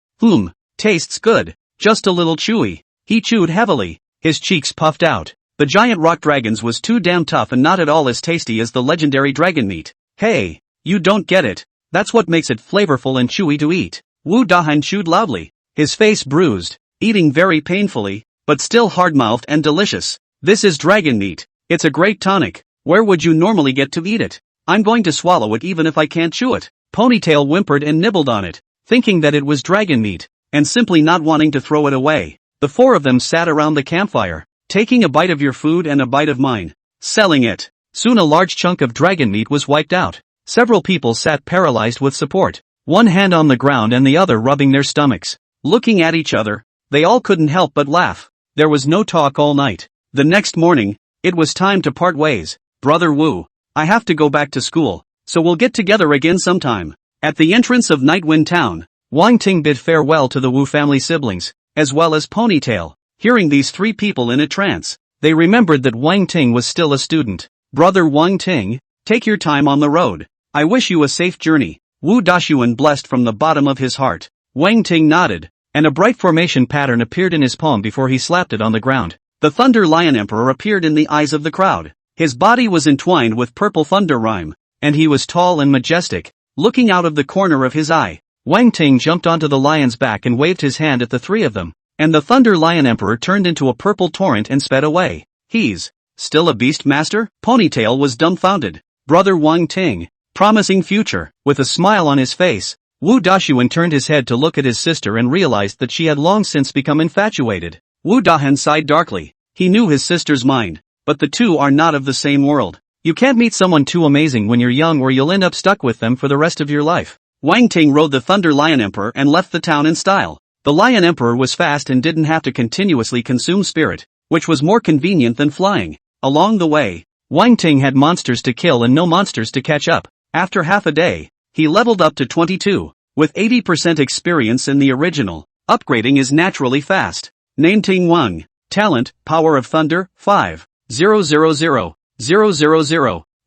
Tastes good. Just a little chewy. He chewed heavily. His cheeks puffed out. The giant rock dragons was too damn tough and not at all as tasty as the legendary dragon meat. Hey, you don't get it. That's what makes it flavorful and chewy to eat. Wu Dahan chewed loudly, his face bruised, eating very painfully, but still hard-mouthed and delicious. This is dragon meat. It's a great tonic. Where would you normally get to eat it? I'm going to swallow it even if I can't chew it. Ponytail whimpered and nibbled on it, thinking that it was dragon meat, and simply not wanting to throw it away. The 4 of them sat around the campfire, taking a bite of your food and a bite of mine, selling it. Soon a large chunk of dragon meat was wiped out. Several people sat paralyzed with support, one hand on the ground and the other rubbing their stomachs. Looking at each other, they all couldn't help but laugh. There was no talk all night. The next morning, it was time to part ways. Brother Wu, I have to go back to school, so we'll get together again sometime. At the entrance of Nightwind Town, Wang Ting bid farewell to the Wu family siblings, as well as Ponytail. Hearing these 3 people in a trance, they remembered that Wang Ting was still a student. Brother Wang Ting, take your time on the road. I wish you a safe journey. Wu Dashuan blessed from the bottom of his heart. Wang Ting nodded, and a bright formation pattern appeared in his palm before he slapped it on the ground. The Thunder Lion Emperor appeared in the eyes of the crowd. His body was entwined with purple thunder rime, and he was tall and majestic, looking out of the corner of his eye. Wang Ting jumped onto the lion's back and waved his hand at the 3 of them, and the Thunder Lion Emperor turned into a purple torrent and sped away. He's still a beast master? Ponytail was dumbfounded. Brother Wang Ting, promising future. With a smile on his face, Wu Dashuan turned his head to look at his sister and realized that she had long since become infatuated. Wu Dahan sighed darkly. He knew his sister's mind, but the 2 are not of the same world. You can't meet someone too amazing when you're young or you'll end up stuck with them for the rest of your life. Wang Ting rode the Thunder Lion Emperor and left the town in style. The Lion Emperor was fast and didn't have to continuously consume spirit, which was more convenient than flying. Along the way, Wang Ting had monsters to kill and no monsters to catch up. After half a day, he leveled up to 22, with 80% experience in the original. Upgrading is naturally fast. Name Ting Wang. Talent, Power of Thunder, 5,000,000.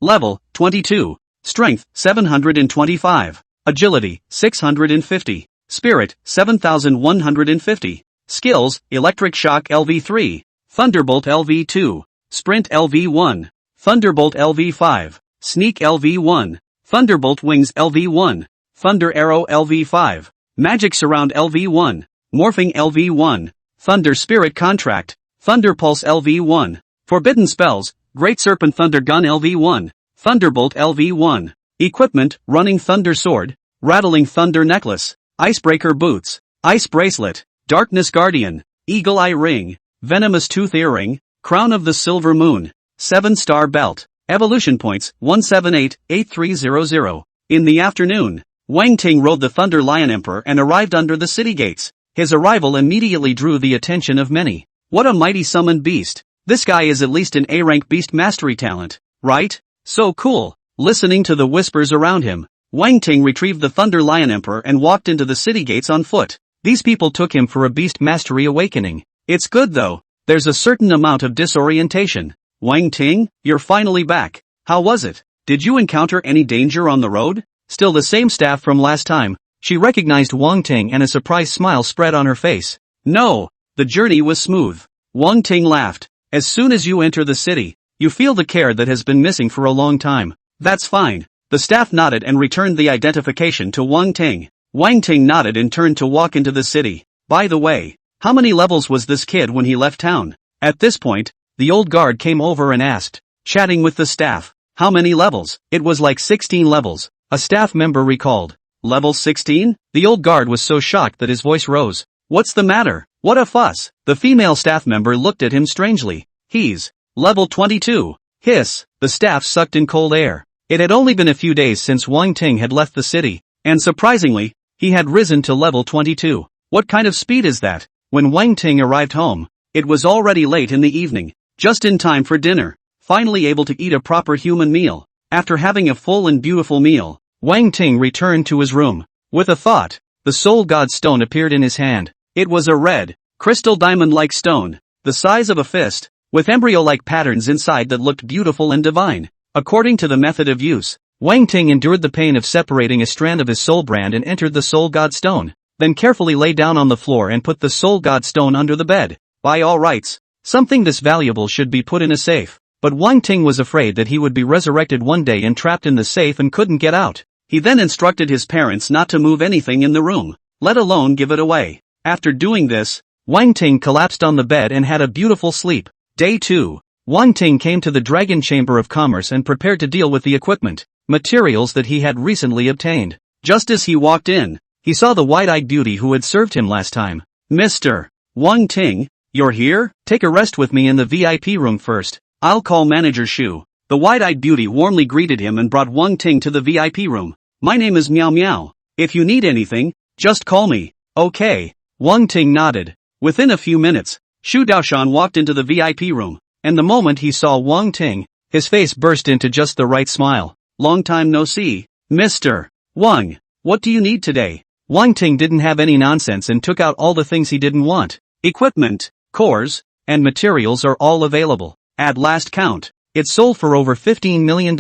Level, 22. Strength, 725. Agility, 650. Spirit, 7,150. Skills, Electric Shock LV3. Thunderbolt LV2. Sprint LV1. Thunderbolt LV5. Sneak LV1. Thunderbolt Wings LV1. Thunder Arrow LV5. Magic Surround LV1. Morphing LV1. Thunder Spirit Contract. Thunder Pulse LV1. Forbidden Spells, Great Serpent Thunder Gun LV1. Thunderbolt LV1. Equipment, Running Thunder Sword. Rattling Thunder Necklace. Icebreaker Boots. Ice Bracelet. Darkness Guardian. Eagle Eye Ring. Venomous Tooth Earring. Crown of the Silver Moon. 7-star Belt. Evolution Points, 178,8300. In the afternoon, Wang Ting rode the Thunder Lion Emperor and arrived under the city gates. His arrival immediately drew the attention of many. What a mighty summoned beast. This guy is at least an A-rank beast mastery talent, right? So cool. Listening to the whispers around him, Wang Ting retrieved the Thunder Lion Emperor and walked into the city gates on foot. These people took him for a beast mastery awakening. It's good though. There's a certain amount of disorientation. Wang Ting, you're finally back. How was it? Did you encounter any danger on the road? Still the same staff from last time. She recognized Wang Ting and a surprised smile spread on her face. No, the journey was smooth. Wang Ting laughed. As soon as you enter the city, you feel the care that has been missing for a long time. That's fine. The staff nodded and returned the identification to Wang Ting. Wang Ting nodded and turned to walk into the city. By the way, how many levels was this kid when he left town? At this point, the old guard came over and asked, chatting with the staff. How many levels? It was like 16 levels, a staff member recalled. Level 16? The old guard was so shocked that his voice rose. What's the matter? What a fuss. The female staff member looked at him strangely. He's level 22. Hiss. The staff sucked in cold air. It had only been a few days since Wang Ting had left the city, and surprisingly, he had risen to level 22. What kind of speed is that? When Wang Ting arrived home, it was already late in the evening, just in time for dinner, finally able to eat a proper human meal. After having a full and beautiful meal, Wang Ting returned to his room. With a thought, the Soul God Stone appeared in his hand. It was a red, crystal diamond-like stone, the size of a fist, with embryo-like patterns inside that looked beautiful and divine. According to the method of use, Wang Ting endured the pain of separating a strand of his soul brand and entered the Soul God Stone, then carefully lay down on the floor and put the Soul God Stone under the bed. By all rights, something this valuable should be put in a safe. But Wang Ting was afraid that he would be resurrected one day and trapped in the safe and couldn't get out. He then instructed his parents not to move anything in the room, let alone give it away. After doing this, Wang Ting collapsed on the bed and had a beautiful sleep. Day 2. Wang Ting came to the Dragon Chamber of Commerce and prepared to deal with the equipment, materials that he had recently obtained. Just as he walked in, he saw the wide-eyed beauty who had served him last time. Mr. Wang Ting, you're here? Take a rest with me in the VIP room first. I'll call Manager Shu. The wide-eyed beauty warmly greeted him and brought Wang Ting to the VIP room. My name is Meow Meow. If you need anything, just call me. Okay. Wang Ting nodded. Within a few minutes, Shu Daoshan walked into the VIP room, and the moment he saw Wang Ting, his face burst into just the right smile. Long time no see. Mr. Wang, what do you need today? Wang Ting didn't have any nonsense and took out all the things he didn't want. Equipment, cores, and materials are all available. At last count, it sold for over $15 million.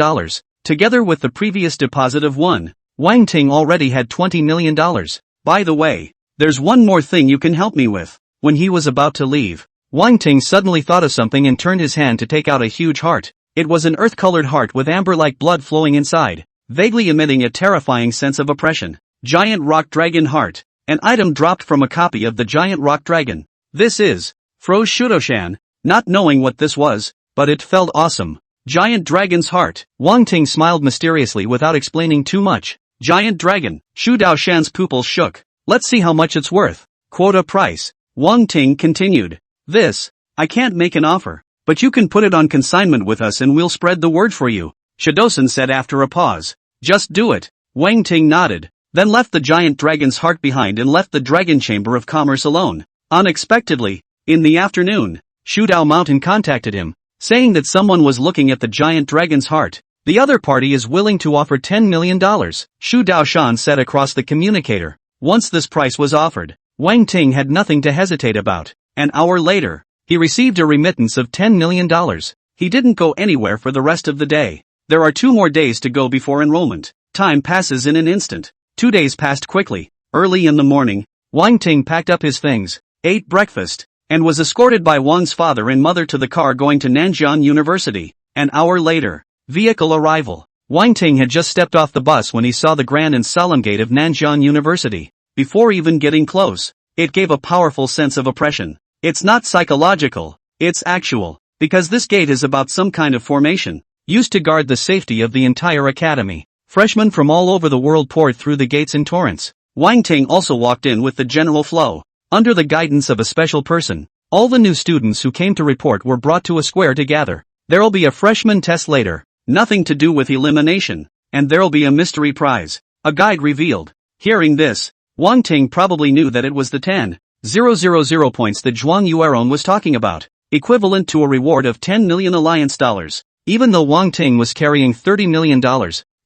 Together with the previous deposit of Wang Ting already had $20 million. By the way, there's one more thing you can help me with. When he was about to leave, Wang Ting suddenly thought of something and turned his hand to take out a huge heart. It was an earth-colored heart with amber-like blood flowing inside, vaguely emitting a terrifying sense of oppression. Giant Rock Dragon Heart. An item dropped from a copy of the Giant Rock Dragon. This is Froze Shudoshan, not knowing what this was, but it felt awesome. Giant Dragon's Heart. Wang Ting smiled mysteriously without explaining too much. Giant Dragon. Shu Daoshan's pupils shook. Let's see how much it's worth. Quota price. Wang Ting continued. This, I can't make an offer, but you can put it on consignment with us and we'll spread the word for you. Shidosan said after a pause. Just do it. Wang Ting nodded, then left the Giant Dragon's Heart behind and left the Dragon Chamber of Commerce alone. Unexpectedly, in the afternoon, Shu Dao Mountain contacted him, saying that someone was looking at the Giant Dragon's Heart. The other party is willing to offer $10 million, Shu Daoshan said across the communicator. Once this price was offered, Wang Ting had nothing to hesitate about. An hour later, he received a remittance of $10 million. He didn't go anywhere for the rest of the day. There are 2 more days to go before enrollment. Time passes in an instant. 2 days passed quickly. Early in the morning, Wang Ting packed up his things, ate breakfast, and was escorted by Wang's father and mother to the car going to Nanjiang University. An hour later, vehicle arrival. Wang Ting had just stepped off the bus when he saw the grand and solemn gate of Nanjiang University. Before even getting close, it gave a powerful sense of oppression. It's not psychological, it's actual, because this gate is about some kind of formation, used to guard the safety of the entire academy. Freshmen from all over the world poured through the gates in torrents. Wang Ting also walked in with the general flow. Under the guidance of a special person, all the new students who came to report were brought to a square to gather. There'll be a freshman test later, nothing to do with elimination, and there'll be a mystery prize. a guide revealed. Hearing this, Wang Ting probably knew that it was the 10,000 points that Zhuang Yuerong was talking about, equivalent to a reward of 10 million alliance dollars. Even though Wang Ting was carrying $30 million,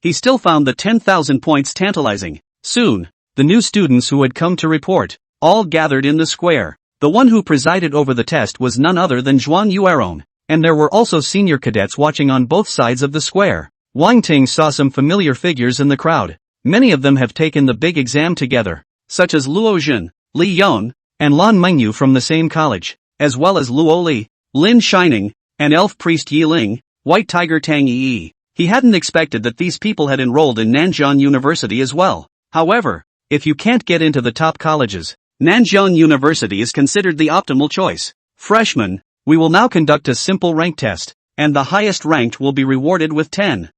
he still found the 10,000 points tantalizing. Soon, the new students who had come to report all gathered in the square. The one who presided over the test was none other than Zhuang Yuerong, and there were also senior cadets watching on both sides of the square. Wang Ting saw some familiar figures in the crowd. Many of them have taken the big exam together, such as Luo Jun, Li Yon, and Lan Mengyu from the same college, as well as Luo Li, Lin Shining, and elf priest Yi Ling, White Tiger Tang Yi. He hadn't expected that these people had enrolled in Nanjing University as well. However, if you can't get into the top colleges, Nanjing University is considered the optimal choice. Freshmen, we will now conduct a simple rank test, and the highest ranked will be rewarded with 10,000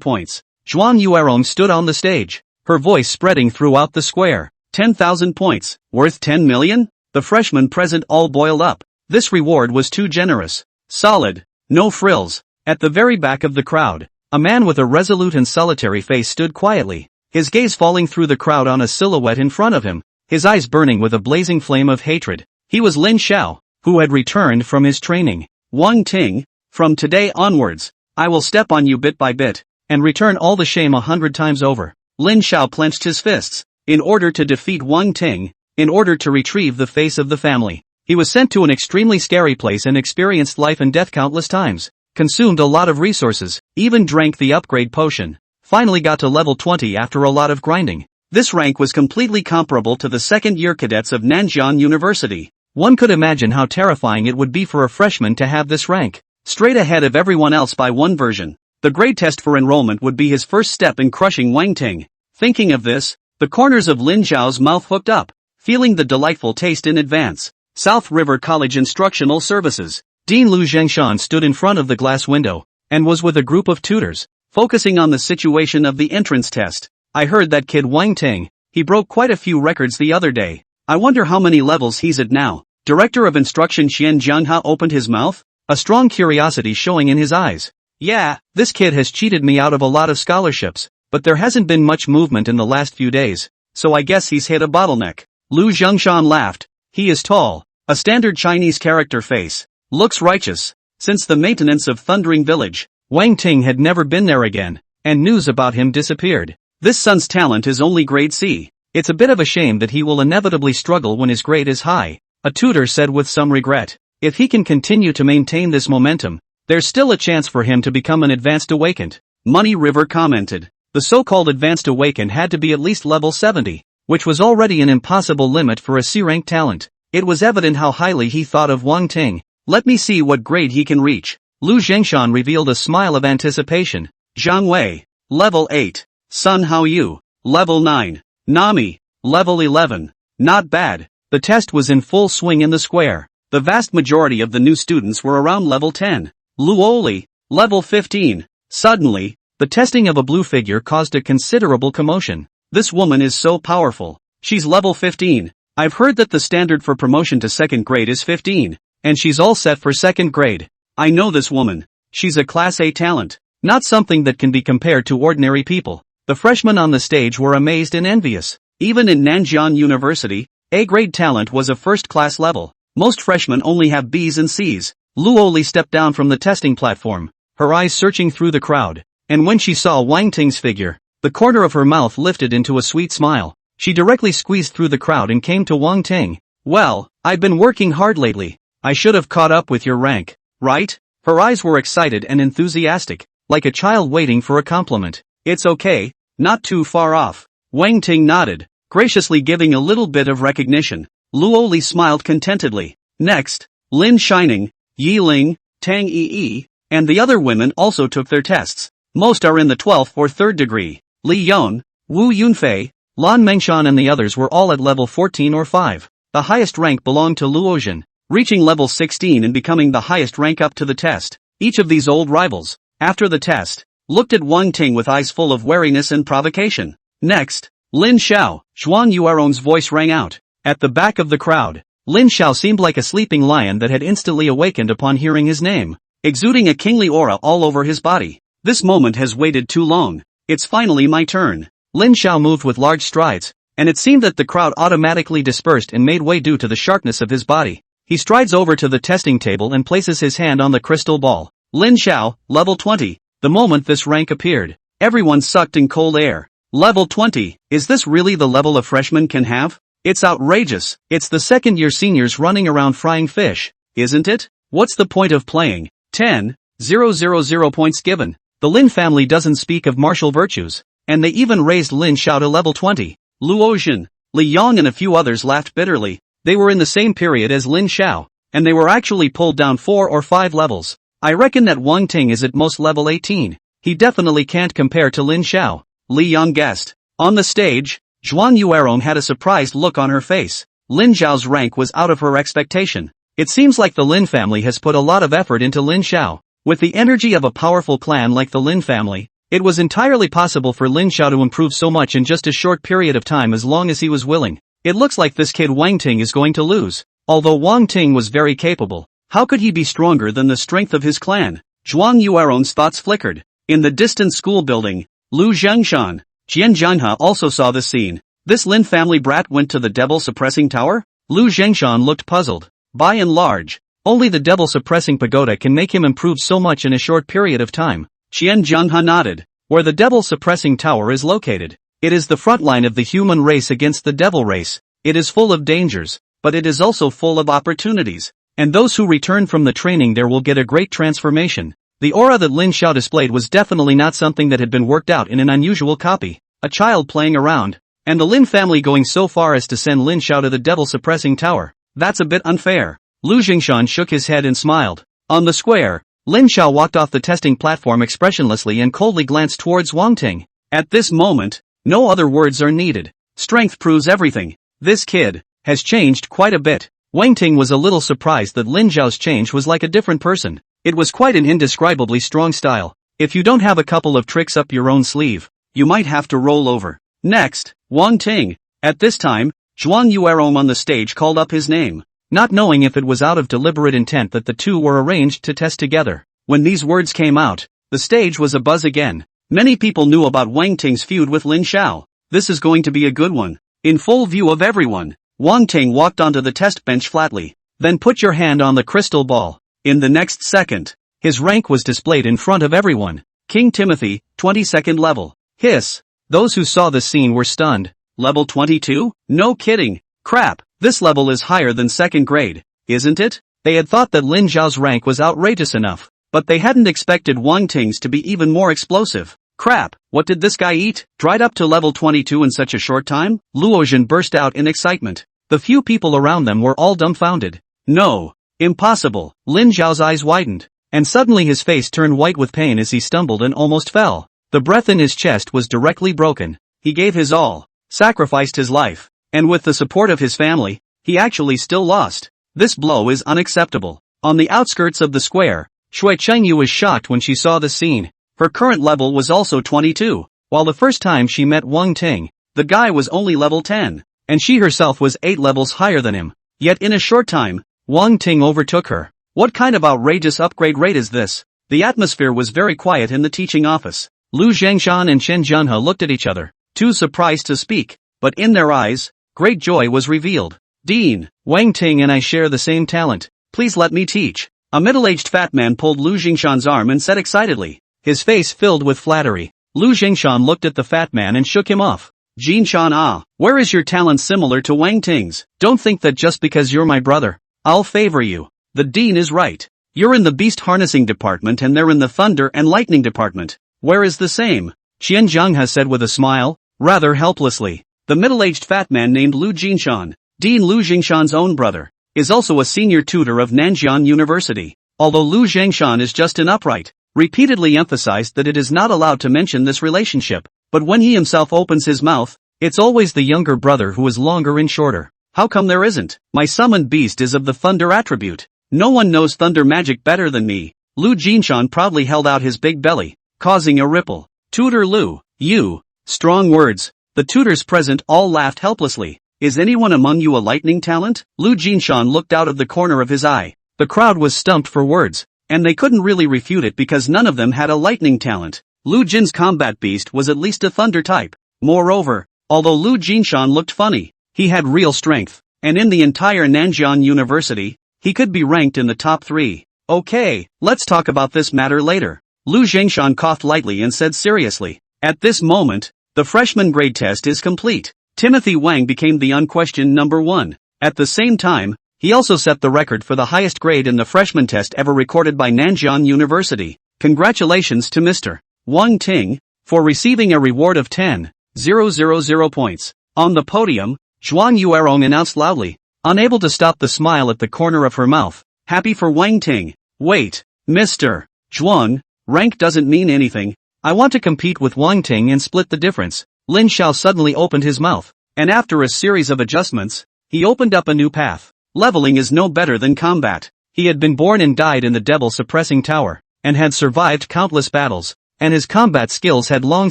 points. Zhuang Yuerong stood on the stage, her voice spreading throughout the square. 10,000 points, worth 10 million? The freshmen present all boiled up. This reward was too generous. Solid, no frills. At the very back of the crowd, a man with a resolute and solitary face stood quietly, his gaze falling through the crowd on a silhouette in front of him, his eyes burning with a blazing flame of hatred. He was Lin Xiao, who had returned from his training. Wang Ting, from today onwards, I will step on you bit by bit, and return all the shame 100 times over. Lin Xiao clenched his fists. In order to defeat Wang Ting, in order to retrieve the face of the family, he was sent to an extremely scary place and experienced life and death countless times. Consumed a lot of resources, even drank the upgrade potion. Finally got to level 20 after a lot of grinding. This rank was completely comparable to the second-year cadets of Nanjing University. One could imagine how terrifying it would be for a freshman to have this rank, straight ahead of everyone else by one version. The grade test for enrollment would be his first step in crushing Wang Ting. Thinking of this, the corners of Lin Xiao's mouth hooked up, feeling the delightful taste in advance. South River College Instructional Services. Dean Lu Zhengshan stood in front of the glass window, and was with a group of tutors, focusing on the situation of the entrance test. I heard that kid Wang Ting, he broke quite a few records the other day. I wonder how many levels he's at now. Director of Instruction Xian Jiangha opened his mouth, a strong curiosity showing in his eyes. Yeah, this kid has cheated me out of a lot of scholarships, but there hasn't been much movement in the last few days, so I guess he's hit a bottleneck. Lu Zhengshan laughed. He is tall, a standard Chinese character face. Looks righteous. Since the maintenance of Thundering Village, Wang Ting had never been there again, and news about him disappeared. This son's talent is only grade C. It's a bit of a shame that he will inevitably struggle when his grade is high, a tutor said with some regret. If he can continue to maintain this momentum, there's still a chance for him to become an Advanced Awakened. Money River commented. The so-called Advanced Awakened had to be at least level 70, which was already an impossible limit for a C-rank talent. It was evident how highly he thought of Wang Ting. Let me see what grade he can reach. Lu Zhengshan revealed a smile of anticipation. Zhang Wei, level 8. Sun Haoyu, level 9. Nami, level 11. Not bad. The test was in full swing in the square. The vast majority of the new students were around level 10. Luo Li, level 15. Suddenly, the testing of a blue figure caused a considerable commotion. This woman is so powerful. She's level 15. I've heard that the standard for promotion to second grade is 15. And she's all set for second grade. I know this woman. She's a Class A talent. Not something that can be compared to ordinary people. The freshmen on the stage were amazed and envious. Even in Nanjing University, A-grade talent was a first-class level. Most freshmen only have B's and C's. Luo Li stepped down from the testing platform, her eyes searching through the crowd. And when she saw Wang Ting's figure, the corner of her mouth lifted into a sweet smile. She directly squeezed through the crowd and came to Wang Ting. Well, I've been working hard lately. I should have caught up with your rank, right? Her eyes were excited and enthusiastic, like a child waiting for a compliment. It's okay, not too far off. Wang Ting nodded, graciously giving a little bit of recognition. Luo Li smiled contentedly. Next, Lin Shining, Yi Ling, Tang Yi, and the other women also took their tests. Most are in the 12th or 3rd degree. Li Yon, Wu Yunfei, Lan Mengshan and the others were all at level 14 or 5. The highest rank belonged to Luo Jun, reaching level 16 and becoming the highest rank up to the test. Each of these old rivals, after the test, looked at Wang Ting with eyes full of wariness and provocation. Next, Lin Xiao, Zhuang Yuerong's voice rang out. At the back of the crowd, Lin Xiao seemed like a sleeping lion that had instantly awakened upon hearing his name, exuding a kingly aura all over his body. This moment has waited too long. It's finally my turn. Lin Xiao moved with large strides, and it seemed that the crowd automatically dispersed and made way due to the sharpness of his body. He strides over to the testing table and places his hand on the crystal ball. Lin Xiao, level 20. The moment this rank appeared, everyone sucked in cold air. Level 20, is this really the level a freshman can have? It's outrageous. It's the second-year seniors running around frying fish, isn't it? What's the point of playing? 10,000 points given. The Lin family doesn't speak of martial virtues, and they even raised Lin Xiao to level 20. Luo Jin, Li Yong and a few others laughed bitterly. They were in the same period as Lin Xiao, and they were actually pulled down 4 or 5 levels. I reckon that Wang Ting is at most level 18. He definitely can't compare to Lin Xiao, Li Yong guessed. On the stage, Zhuang Yuerong had a surprised look on her face. Lin Xiao's rank was out of her expectation. It seems like the Lin family has put a lot of effort into Lin Xiao. With the energy of a powerful clan like the Lin family, it was entirely possible for Lin Xiao to improve so much in just a short period of time as long as he was willing. It looks like this kid Wang Ting is going to lose. Although Wang Ting was very capable, how could he be stronger than the strength of his clan? Zhuang Yuerong's thoughts flickered. In the distant school building, Lu Zhengshan, Jian Jianhe also saw the scene. This Lin family brat went to the devil-suppressing tower? Lu Zhengshan looked puzzled. By and large, only the devil-suppressing pagoda can make him improve so much in a short period of time. Jian Jianhe nodded. Where the devil-suppressing tower is located, it is the front line of the human race against the devil race. It is full of dangers, but it is also full of opportunities. And those who return from the training there will get a great transformation. The aura that Lin Xiao displayed was definitely not something that had been worked out in an unusual copy. A child playing around, and the Lin family going so far as to send Lin Xiao to the devil-suppressing tower. That's a bit unfair. Lu Jingshan shook his head and smiled. On the square, Lin Xiao walked off the testing platform expressionlessly and coldly glanced towards Wang Ting. At this moment, no other words are needed. Strength proves everything. This kid has changed quite a bit. Wang Ting was a little surprised that Lin Xiao's change was like a different person. It was quite an indescribably strong style. If you don't have a couple of tricks up your own sleeve, you might have to roll over. Next, Wang Ting. At this time, Zhuang Yuerong on the stage called up his name, not knowing if it was out of deliberate intent that the two were arranged to test together. When these words came out, the stage was abuzz again. Many people knew about Wang Ting's feud with Lin Xiao. This is going to be a good one. In full view of everyone, Wang Ting walked onto the test bench flatly. Then put your hand on the crystal ball. In the next second, his rank was displayed in front of everyone. King Timothy, 22nd level. Hiss. Those who saw this scene were stunned. Level 22? No kidding. Crap, this level is higher than 2nd grade, isn't it? They had thought that Lin Xiao's rank was outrageous enough, but they hadn't expected Wang Ting's to be even more explosive. Crap, what did this guy eat? Dried up to level 22 in such a short time? Luo Jin burst out in excitement. The few people around them were all dumbfounded. No. Impossible. Lin Xiao's eyes widened, and suddenly his face turned white with pain as he stumbled and almost fell. The breath in his chest was directly broken. He gave his all, sacrificed his life, and with the support of his family, he actually still lost. This blow is unacceptable. On the outskirts of the square, Shui Chengyu was shocked when she saw the scene. Her current level was also 22, while the first time she met Wang Ting, the guy was only level 10, and she herself was 8 levels higher than him. Yet in a short time, Wang Ting overtook her. What kind of outrageous upgrade rate is this? The atmosphere was very quiet in the teaching office. Lu Zhengshan and Chen Jianhe looked at each other, too surprised to speak, but in their eyes, great joy was revealed. Dean, Wang Ting and I share the same talent. Please let me teach. A middle-aged fat man pulled Lu Zhengshan's arm and said excitedly, his face filled with flattery. Lu Zhengshan looked at the fat man and shook him off. Jinshan, where is your talent similar to Wang Ting's? Don't think that just because you're my brother, I'll favor you. The dean is right. You're in the beast harnessing department and they're in the thunder and lightning department. Where is the same? Qian Zhanghe said with a smile, rather helplessly. The middle-aged fat man named Lu Jinshan, Dean Lu Jingshan's own brother, is also a senior tutor of Nanjian University. Although Lu Zhengshan is just an upright, repeatedly emphasized that it is not allowed to mention this relationship, but when he himself opens his mouth, it's always the younger brother who is longer and shorter. How come there isn't? My summoned beast is of the thunder attribute. No one knows thunder magic better than me. Lu Jinshan proudly held out his big belly, causing a ripple. Tutor Lu, you. Strong words. The tutors present all laughed helplessly. Is anyone among you a lightning talent? Lu Jinshan looked out of the corner of his eye. The crowd was stumped for words, and they couldn't really refute it because none of them had a lightning talent. Lu Jin's combat beast was at least a thunder type. Moreover, although Lu Jinshan looked funny, he had real strength, and in the entire Nanjiang University, he could be ranked in the top 3. Okay, let's talk about this matter later. Lu Jinshan coughed lightly and said seriously, at this moment, the freshman grade test is complete. Timothy Wang became the unquestioned number 1. At the same time, he also set the record for the highest grade in the freshman test ever recorded by Nanjiang University. Congratulations to Mr. Wang Ting, for receiving a reward of 10,000 points. On the podium, Zhuang Yuerong announced loudly, unable to stop the smile at the corner of her mouth. Happy for Wang Ting. Wait, Mr. Zhuang, rank doesn't mean anything. I want to compete with Wang Ting and split the difference. Lin Xiao suddenly opened his mouth, and after a series of adjustments, he opened up a new path. Leveling is no better than combat. He had been born and died in the devil-suppressing tower, and had survived countless battles, and his combat skills had long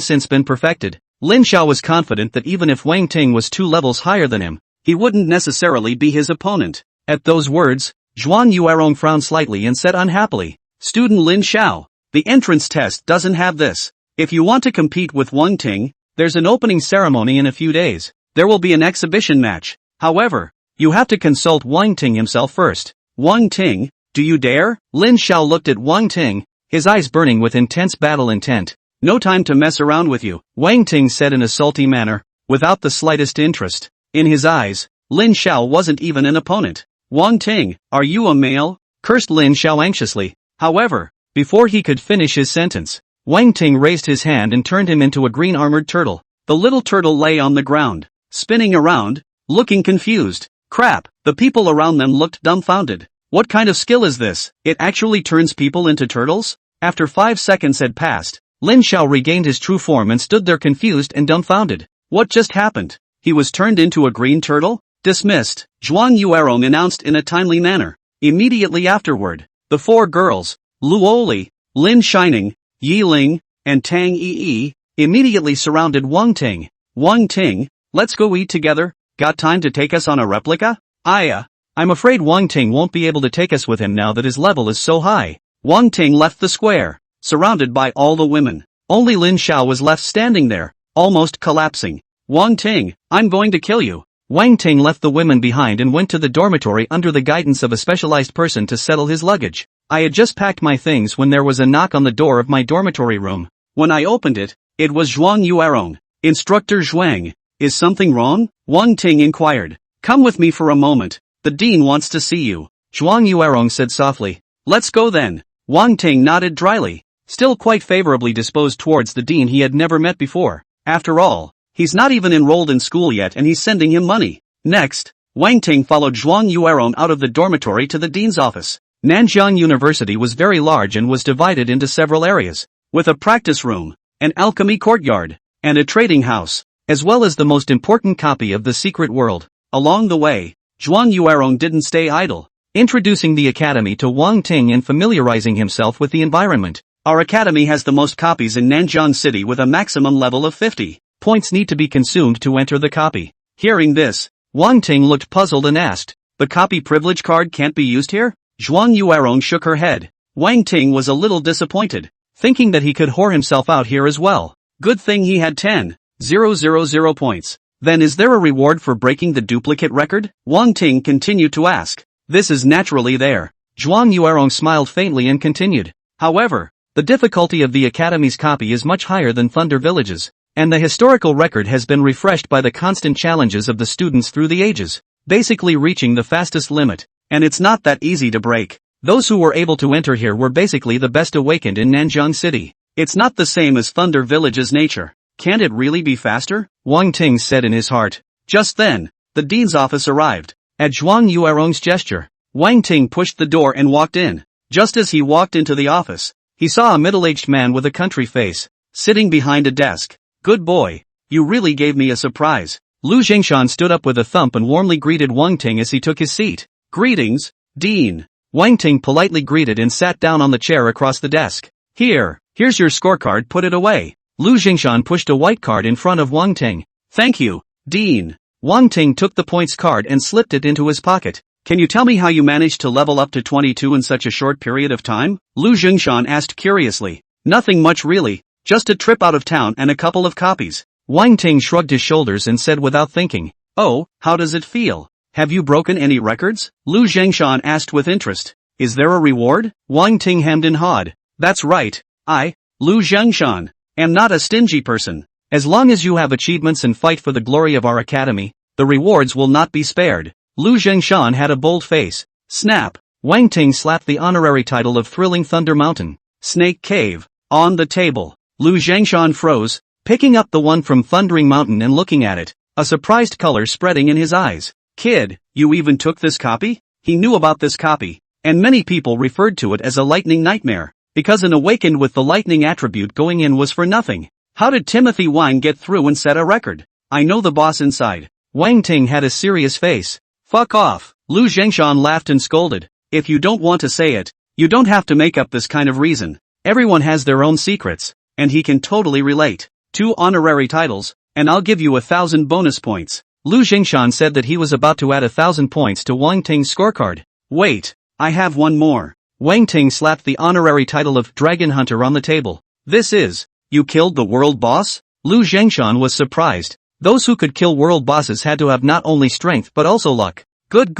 since been perfected. Lin Xiao was confident that even if Wang Ting was 2 levels higher than him, he wouldn't necessarily be his opponent. At those words, Zhuang Yuerong frowned slightly and said unhappily, Student Lin Xiao, the entrance test doesn't have this. If you want to compete with Wang Ting, there's an opening ceremony in a few days. There will be an exhibition match. However, you have to consult Wang Ting himself first. Wang Ting, do you dare? Lin Xiao looked at Wang Ting, his eyes burning with intense battle intent. No time to mess around with you, Wang Ting said in a salty manner, without the slightest interest. In his eyes, Lin Xiao wasn't even an opponent. Wang Ting, are you a male? Cursed Lin Xiao anxiously. However, before he could finish his sentence, Wang Ting raised his hand and turned him into a green armored turtle. The little turtle lay on the ground, spinning around, looking confused. Crap, the people around them looked dumbfounded. What kind of skill is this? It actually turns people into turtles? After 5 seconds had passed, Lin Xiao regained his true form and stood there confused and dumbfounded. What just happened? He was turned into a green turtle? Dismissed, Zhuang Yuerong announced in a timely manner. Immediately afterward, the 4 girls, Lu Oli, Lin Shining, Yi Ling, and Tang Yi, immediately surrounded Wang Ting. Wang Ting, let's go eat together. Got time to take us on a replica? I'm afraid Wang Ting won't be able to take us with him now that his level is so high. Wang Ting left the square, surrounded by all the women. Only Lin Xiao was left standing there, almost collapsing. Wang Ting, I'm going to kill you. Wang Ting left the women behind and went to the dormitory under the guidance of a specialized person to settle his luggage. I had just packed my things when there was a knock on the door of my dormitory room. When I opened it, it was Zhuang Yuerong. Instructor Zhuang, is something wrong? Wang Ting inquired. Come with me for a moment. The dean wants to see you. Zhuang Yuerong said softly. Let's go then. Wang Ting nodded dryly, still quite favorably disposed towards the dean he had never met before. After all, he's not even enrolled in school yet and he's sending him money. Next, Wang Ting followed Zhuang Yuerong out of the dormitory to the dean's office. Nanjiang University was very large and was divided into several areas, with a practice room, an alchemy courtyard, and a trading house, as well as the most important copy of The Secret World. Along the way, Zhuang Yuerong didn't stay idle, introducing the academy to Wang Ting and familiarizing himself with the environment. Our academy has the most copies in Nanjiang City with a maximum level of 50. Points need to be consumed to enter the copy. Hearing this, Wang Ting looked puzzled and asked, the copy privilege card can't be used here? Zhuang Yuerong shook her head. Wang Ting was a little disappointed, thinking that he could whore himself out here as well. Good thing he had 10,000 points. Then is there a reward for breaking the duplicate record? Wang Ting continued to ask. This is naturally there. Zhuang Yuerong smiled faintly and continued. However, the difficulty of the Academy's copy is much higher than Thunder Village's, and the historical record has been refreshed by the constant challenges of the students through the ages, basically reaching the fastest limit, and it's not that easy to break. Those who were able to enter here were basically the best awakened in Nanjiang City. It's not the same as Thunder Village's nature. Can't it really be faster? Wang Ting said in his heart. Just then, the dean's office arrived. At Zhuang Yuerong's gesture, Wang Ting pushed the door and walked in. Just as he walked into the office, he saw a middle-aged man with a country face, sitting behind a desk. Good boy, you really gave me a surprise. Lu Jingshan stood up with a thump and warmly greeted Wang Ting as he took his seat. Greetings, Dean. Wang Ting politely greeted and sat down on the chair across the desk. Here's your scorecard, put it away. Lu Jingshan pushed a white card in front of Wang Ting. Thank you, Dean. Wang Ting took the points card and slipped it into his pocket. Can you tell me how you managed to level up to 22 in such a short period of time? Lu Jingshan asked curiously. Nothing much really, just a trip out of town and a couple of copies. Wang Ting shrugged his shoulders and said without thinking, "Oh, how does it feel? Have you broken any records?" Lu Zhengshan asked with interest. "Is there a reward?" Wang Ting hemmed and hawed. "That's right. I, Lu Zhengshan, am not a stingy person. As long as you have achievements and fight for the glory of our academy, the rewards will not be spared." Lu Zhengshan had a bold face. Snap! Wang Ting slapped the honorary title of Thrilling Thunder Mountain, Snake Cave, on the table. Lu Zhengshan froze, picking up the one from Thundering Mountain and looking at it, a surprised color spreading in his eyes. "Kid, you even took this copy?" He knew about this copy, and many people referred to it as a lightning nightmare, because an awakened with the lightning attribute going in was for nothing. How did Timothy Wang get through and set a record? "I know the boss inside." Wang Ting had a serious face. "Fuck off." Lu Zhengshan laughed and scolded. "If you don't want to say it, you don't have to make up this kind of reason. Everyone has their own secrets, and he can totally relate. 2 honorary titles, and I'll give you 1,000 bonus points." Lu Zhengshan said that he was about to add 1,000 points to Wang Ting's scorecard. "Wait, I have one more." Wang Ting slapped the honorary title of Dragon Hunter on the table. "This is, you killed the world boss?" Lu Zhengshan was surprised. Those who could kill world bosses had to have not only strength but also luck. Good,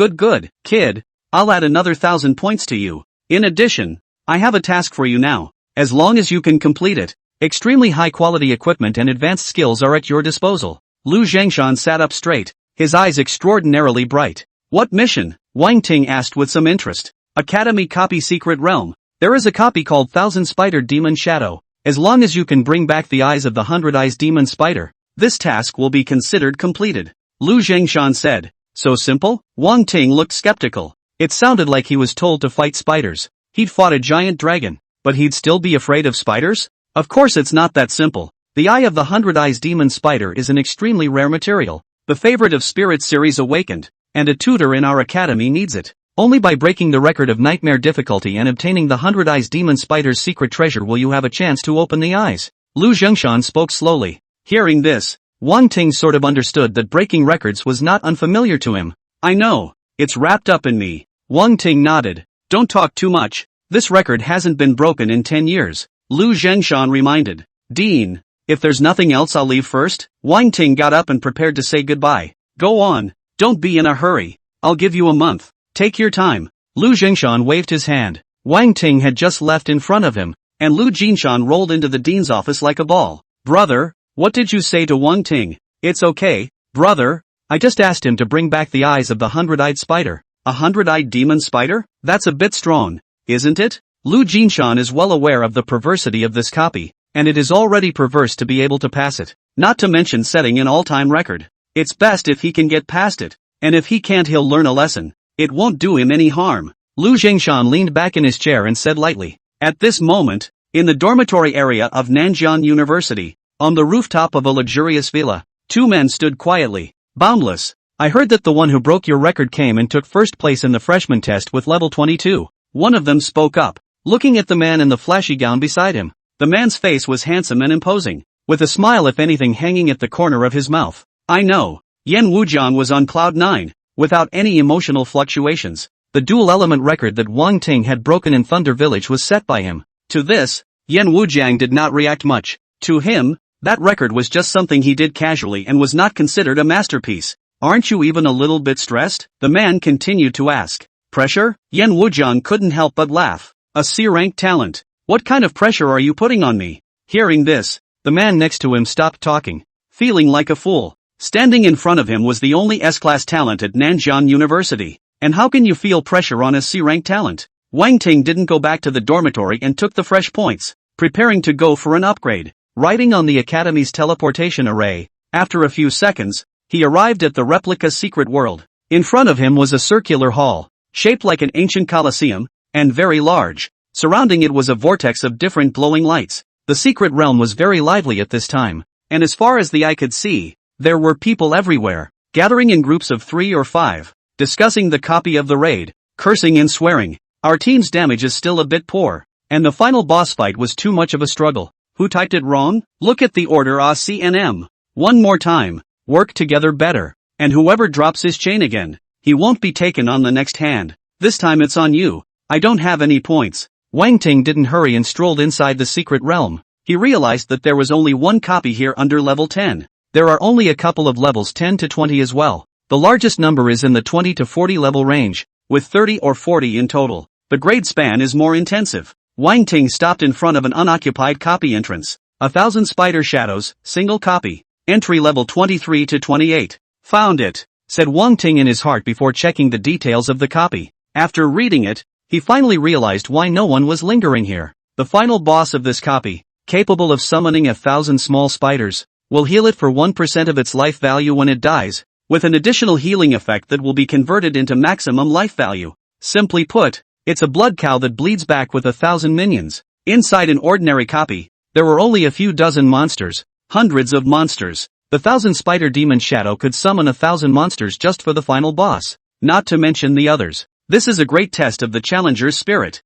kid, I'll add another 1,000 points to you. In addition, I have a task for you now, as long as you can complete it. Extremely high-quality equipment and advanced skills are at your disposal. Lu Zhengshan sat up straight, his eyes extraordinarily bright. "What mission?" Wang Ting asked with some interest. "Academy Copy Secret Realm. There is a copy called Thousand Spider Demon Shadow. As long as you can bring back the eyes of the 100 Eyes Demon Spider, this task will be considered completed." Lu Zhengshan said. "So simple?" Wang Ting looked skeptical. It sounded like he was told to fight spiders. He'd fought a giant dragon, but he'd still be afraid of spiders? Of course it's not that simple. The Eye of the 100 Eyes Demon Spider is an extremely rare material, the favorite of Spirit Series Awakened, and a tutor in our academy needs it. Only by breaking the record of nightmare difficulty and obtaining the 100 Eyes Demon Spider's secret treasure will you have a chance to open the eyes. Lu Zhengshan spoke slowly. Hearing this, Wang Ting sort of understood that breaking records was not unfamiliar to him. "I know, it's wrapped up in me." Wang Ting nodded. "Don't talk too much, this record hasn't been broken in 10 years. Lu Zhengshan reminded. "Dean, if there's nothing else I'll leave first." Wang Ting got up and prepared to say goodbye. "Go on, don't be in a hurry. I'll give you a month. Take your time." Lu Zhengshan waved his hand. Wang Ting had just left in front of him, and Lu Zhengshan rolled into the dean's office like a ball. "Brother, what did you say to Wang Ting?" "It's okay, brother. I just asked him to bring back the eyes of the 100-eyed spider." "A 100-eyed demon spider? That's a bit strong, isn't it?" Lu Zhengshan is well aware of the perversity of this copy, and it is already perverse to be able to pass it, not to mention setting an all-time record. It's best if he can get past it, and if he can't he'll learn a lesson. It won't do him any harm. Lu Zhengshan leaned back in his chair and said lightly. At this moment, in the dormitory area of Nanjiang University, on the rooftop of a luxurious villa, 2 men stood quietly, boundless. "I heard that the one who broke your record came and took first place in the freshman test with level 22. One of them spoke up, looking at the man in the flashy gown beside him. The man's face was handsome and imposing, with a smile if anything hanging at the corner of his mouth. "I know." Yan Wujiang was on cloud 9, without any emotional fluctuations. The dual-element record that Wang Ting had broken in Thunder Village was set by him. To this, Yan Wujiang did not react much. To him, that record was just something he did casually and was not considered a masterpiece. "Aren't you even a little bit stressed?" the man continued to ask. "Pressure?" Yan Wujiang couldn't help but laugh. "A C-rank talent. What kind of pressure are you putting on me?" Hearing this, the man next to him stopped talking, feeling like a fool. Standing in front of him was the only S-class talent at Nanjiang University. And how can you feel pressure on a C-rank talent? Wang Ting didn't go back to the dormitory and took the fresh points, preparing to go for an upgrade. Riding on the Academy's teleportation array, after a few seconds, he arrived at the replica secret world. In front of him was a circular hall, shaped like an ancient coliseum, and very large. Surrounding it was a vortex of different glowing lights. The secret realm was very lively at this time, and as far as the eye could see, there were people everywhere, gathering in groups of 3 or 5, discussing the copy of the raid, cursing and swearing. "Our team's damage is still a bit poor, and the final boss fight was too much of a struggle. Who typed it wrong? Look at the order ACNM. One more time, work together better, and whoever drops his chain again, he won't be taken on the next hand. This time it's on you. I don't have any points." Wang Ting didn't hurry and strolled inside the secret realm. He realized that there was only one copy here under level 10. There are only a couple of levels 10 to 20 as well. The largest number is in the 20 to 40 level range, with 30 or 40 in total. The grade span is more intensive. Wang Ting stopped in front of an unoccupied copy entrance. 1,000 spider shadows, single copy. Entry level 23 to 28. Found it, said Wang Ting in his heart before checking the details of the copy. After reading it, he finally realized why no one was lingering here. The final boss of this copy, capable of summoning 1,000 small spiders, will heal it for 1% of its life value when it dies, with an additional healing effect that will be converted into maximum life value. Simply put, it's a blood cow that bleeds back with 1,000 minions. Inside an ordinary copy, there were only a few dozen monsters, hundreds of monsters. The 1,000 spider demon shadow could summon 1,000 monsters just for the final boss, not to mention the others. This is a great test of the challenger's spirit.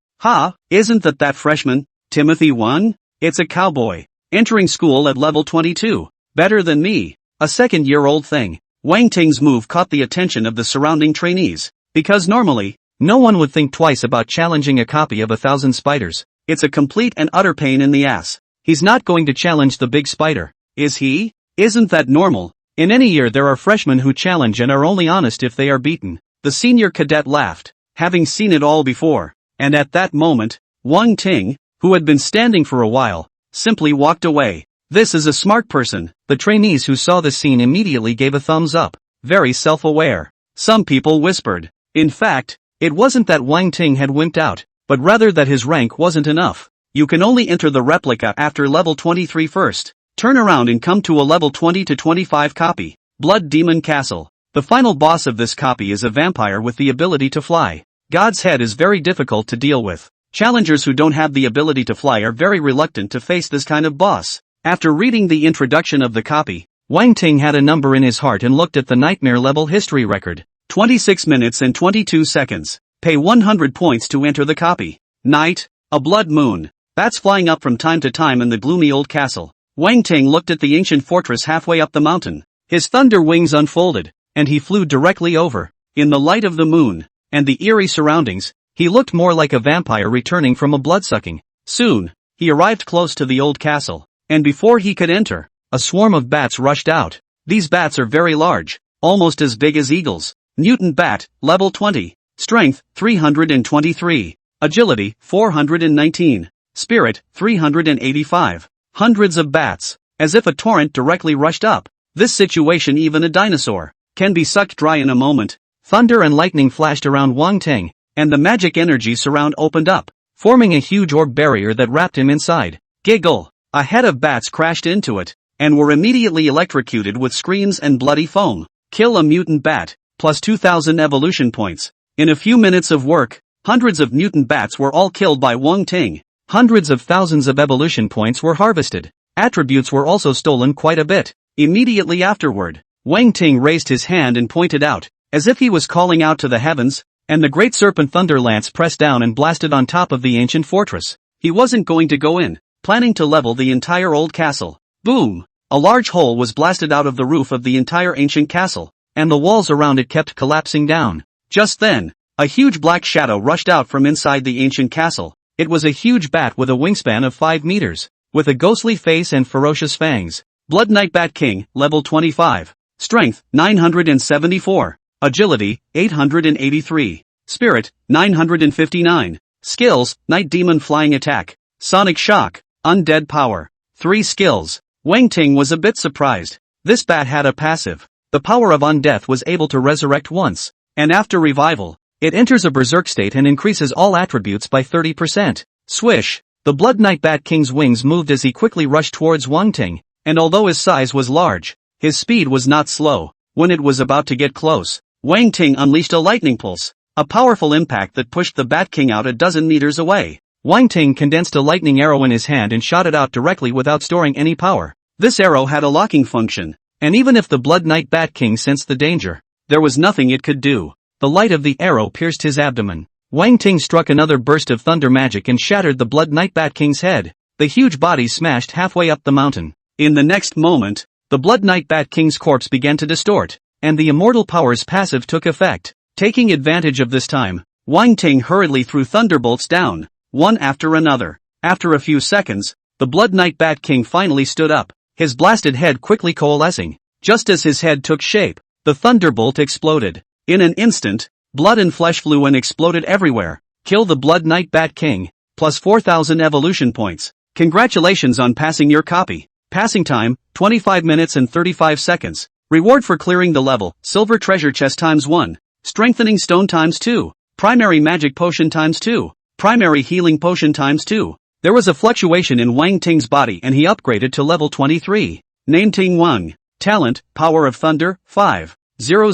Isn't that freshman, Timothy 1? It's a cowboy, entering school at level 22. Better than me. A second-year-old thing. Wang Ting's move caught the attention of the surrounding trainees, because normally, no one would think twice about challenging a copy of 1,000 spiders. It's a complete and utter pain in the ass. He's not going to challenge the big spider, is he? Isn't that normal? In any year there are freshmen who challenge and are only honest if they are beaten. The senior cadet laughed, having seen it all before. And at that moment, Wang Ting, who had been standing for a while, simply walked away. This is a smart person. The trainees who saw the scene immediately gave a thumbs up. Very self-aware. Some people whispered. In fact, it wasn't that Wang Ting had wimped out, but rather that his rank wasn't enough. You can only enter the replica after level 23 first. Turn around and come to a level 20 to 25 copy. Blood Demon Castle. The final boss of this copy is a vampire with the ability to fly. God's head is very difficult to deal with. Challengers who don't have the ability to fly are very reluctant to face this kind of boss. After reading the introduction of the copy, Wang Ting had a number in his heart and looked at the nightmare level history record. 26 minutes and 22 seconds. Pay 100 points to enter the copy. Night, a blood moon. Bats flying up from time to time in the gloomy old castle. Wang Ting looked at the ancient fortress halfway up the mountain. His thunder wings unfolded, and he flew directly over. In the light of the moon, and the eerie surroundings, he looked more like a vampire returning from a bloodsucking. Soon, he arrived close to the old castle, and before he could enter, a swarm of bats rushed out. These bats are very large, almost as big as eagles. Mutant Bat, level 20. Strength, 323. Agility, 419. Spirit, 385. Hundreds of bats, as if a torrent directly rushed up. This situation even a dinosaur can be sucked dry in a moment. Thunder and lightning flashed around Wang Ting, and the magic energy surround opened up, forming a huge orb barrier that wrapped him inside. Giggle! A head of bats crashed into it, and were immediately electrocuted with screams and bloody foam. Kill a mutant bat, plus 2,000 evolution points. In a few minutes of work, hundreds of mutant bats were all killed by Wang Ting. Hundreds of thousands of evolution points were harvested. Attributes were also stolen quite a bit. Immediately afterward, Wang Ting raised his hand and pointed out, as if he was calling out to the heavens, and the great serpent thunder lance pressed down and blasted on top of the ancient fortress. He wasn't going to go in, planning to level the entire old castle. Boom! A large hole was blasted out of the roof of the entire ancient castle, and the walls around it kept collapsing down. Just then, a huge black shadow rushed out from inside the ancient castle. It was a huge bat with a wingspan of 5 meters, with a ghostly face and ferocious fangs. Blood Knight Bat King, level 25. Strength, 974. Agility, 883. Spirit, 959. Skills, Night Demon Flying Attack. Sonic Shock. Undead Power. 3 skills. Wang Ting was a bit surprised. This bat had a passive. The power of Undeath was able to resurrect once, and after revival, it enters a berserk state and increases all attributes by 30%. Swish! The Blood Knight Bat King's wings moved as he quickly rushed towards Wang Ting, and although his size was large, his speed was not slow. When it was about to get close, Wang Ting unleashed a lightning pulse, a powerful impact that pushed the Bat King out a dozen meters away. Wang Ting condensed a lightning arrow in his hand and shot it out directly without storing any power. This arrow had a locking function, and even if the Blood Knight Bat King sensed the danger, there was nothing it could do. The light of the arrow pierced his abdomen. Wang Ting struck another burst of thunder magic and shattered the Blood Knight Bat King's head. The huge body smashed halfway up the mountain. In the next moment, the Blood Knight Bat King's corpse began to distort, and the Immortal Power's passive took effect. Taking advantage of this time, Wang Ting hurriedly threw thunderbolts down, one after another. After a few seconds, the Blood Knight Bat King finally stood up. his blasted head quickly coalescing. Just as his head took shape, the thunderbolt exploded. In an instant, blood and flesh flew and exploded everywhere. Kill the Blood Knight Bat King, plus 4,000 evolution points. Congratulations on passing your copy. Passing time, 25 minutes and 35 seconds. Reward for clearing the level, Silver Treasure Chest ×1. Strengthening Stone ×2. Primary Magic Potion ×2. Primary Healing Potion ×2. There was a fluctuation in Wang Ting's body and he upgraded to level 23. Name Ting Wang. Talent, Power of Thunder, 5. 000.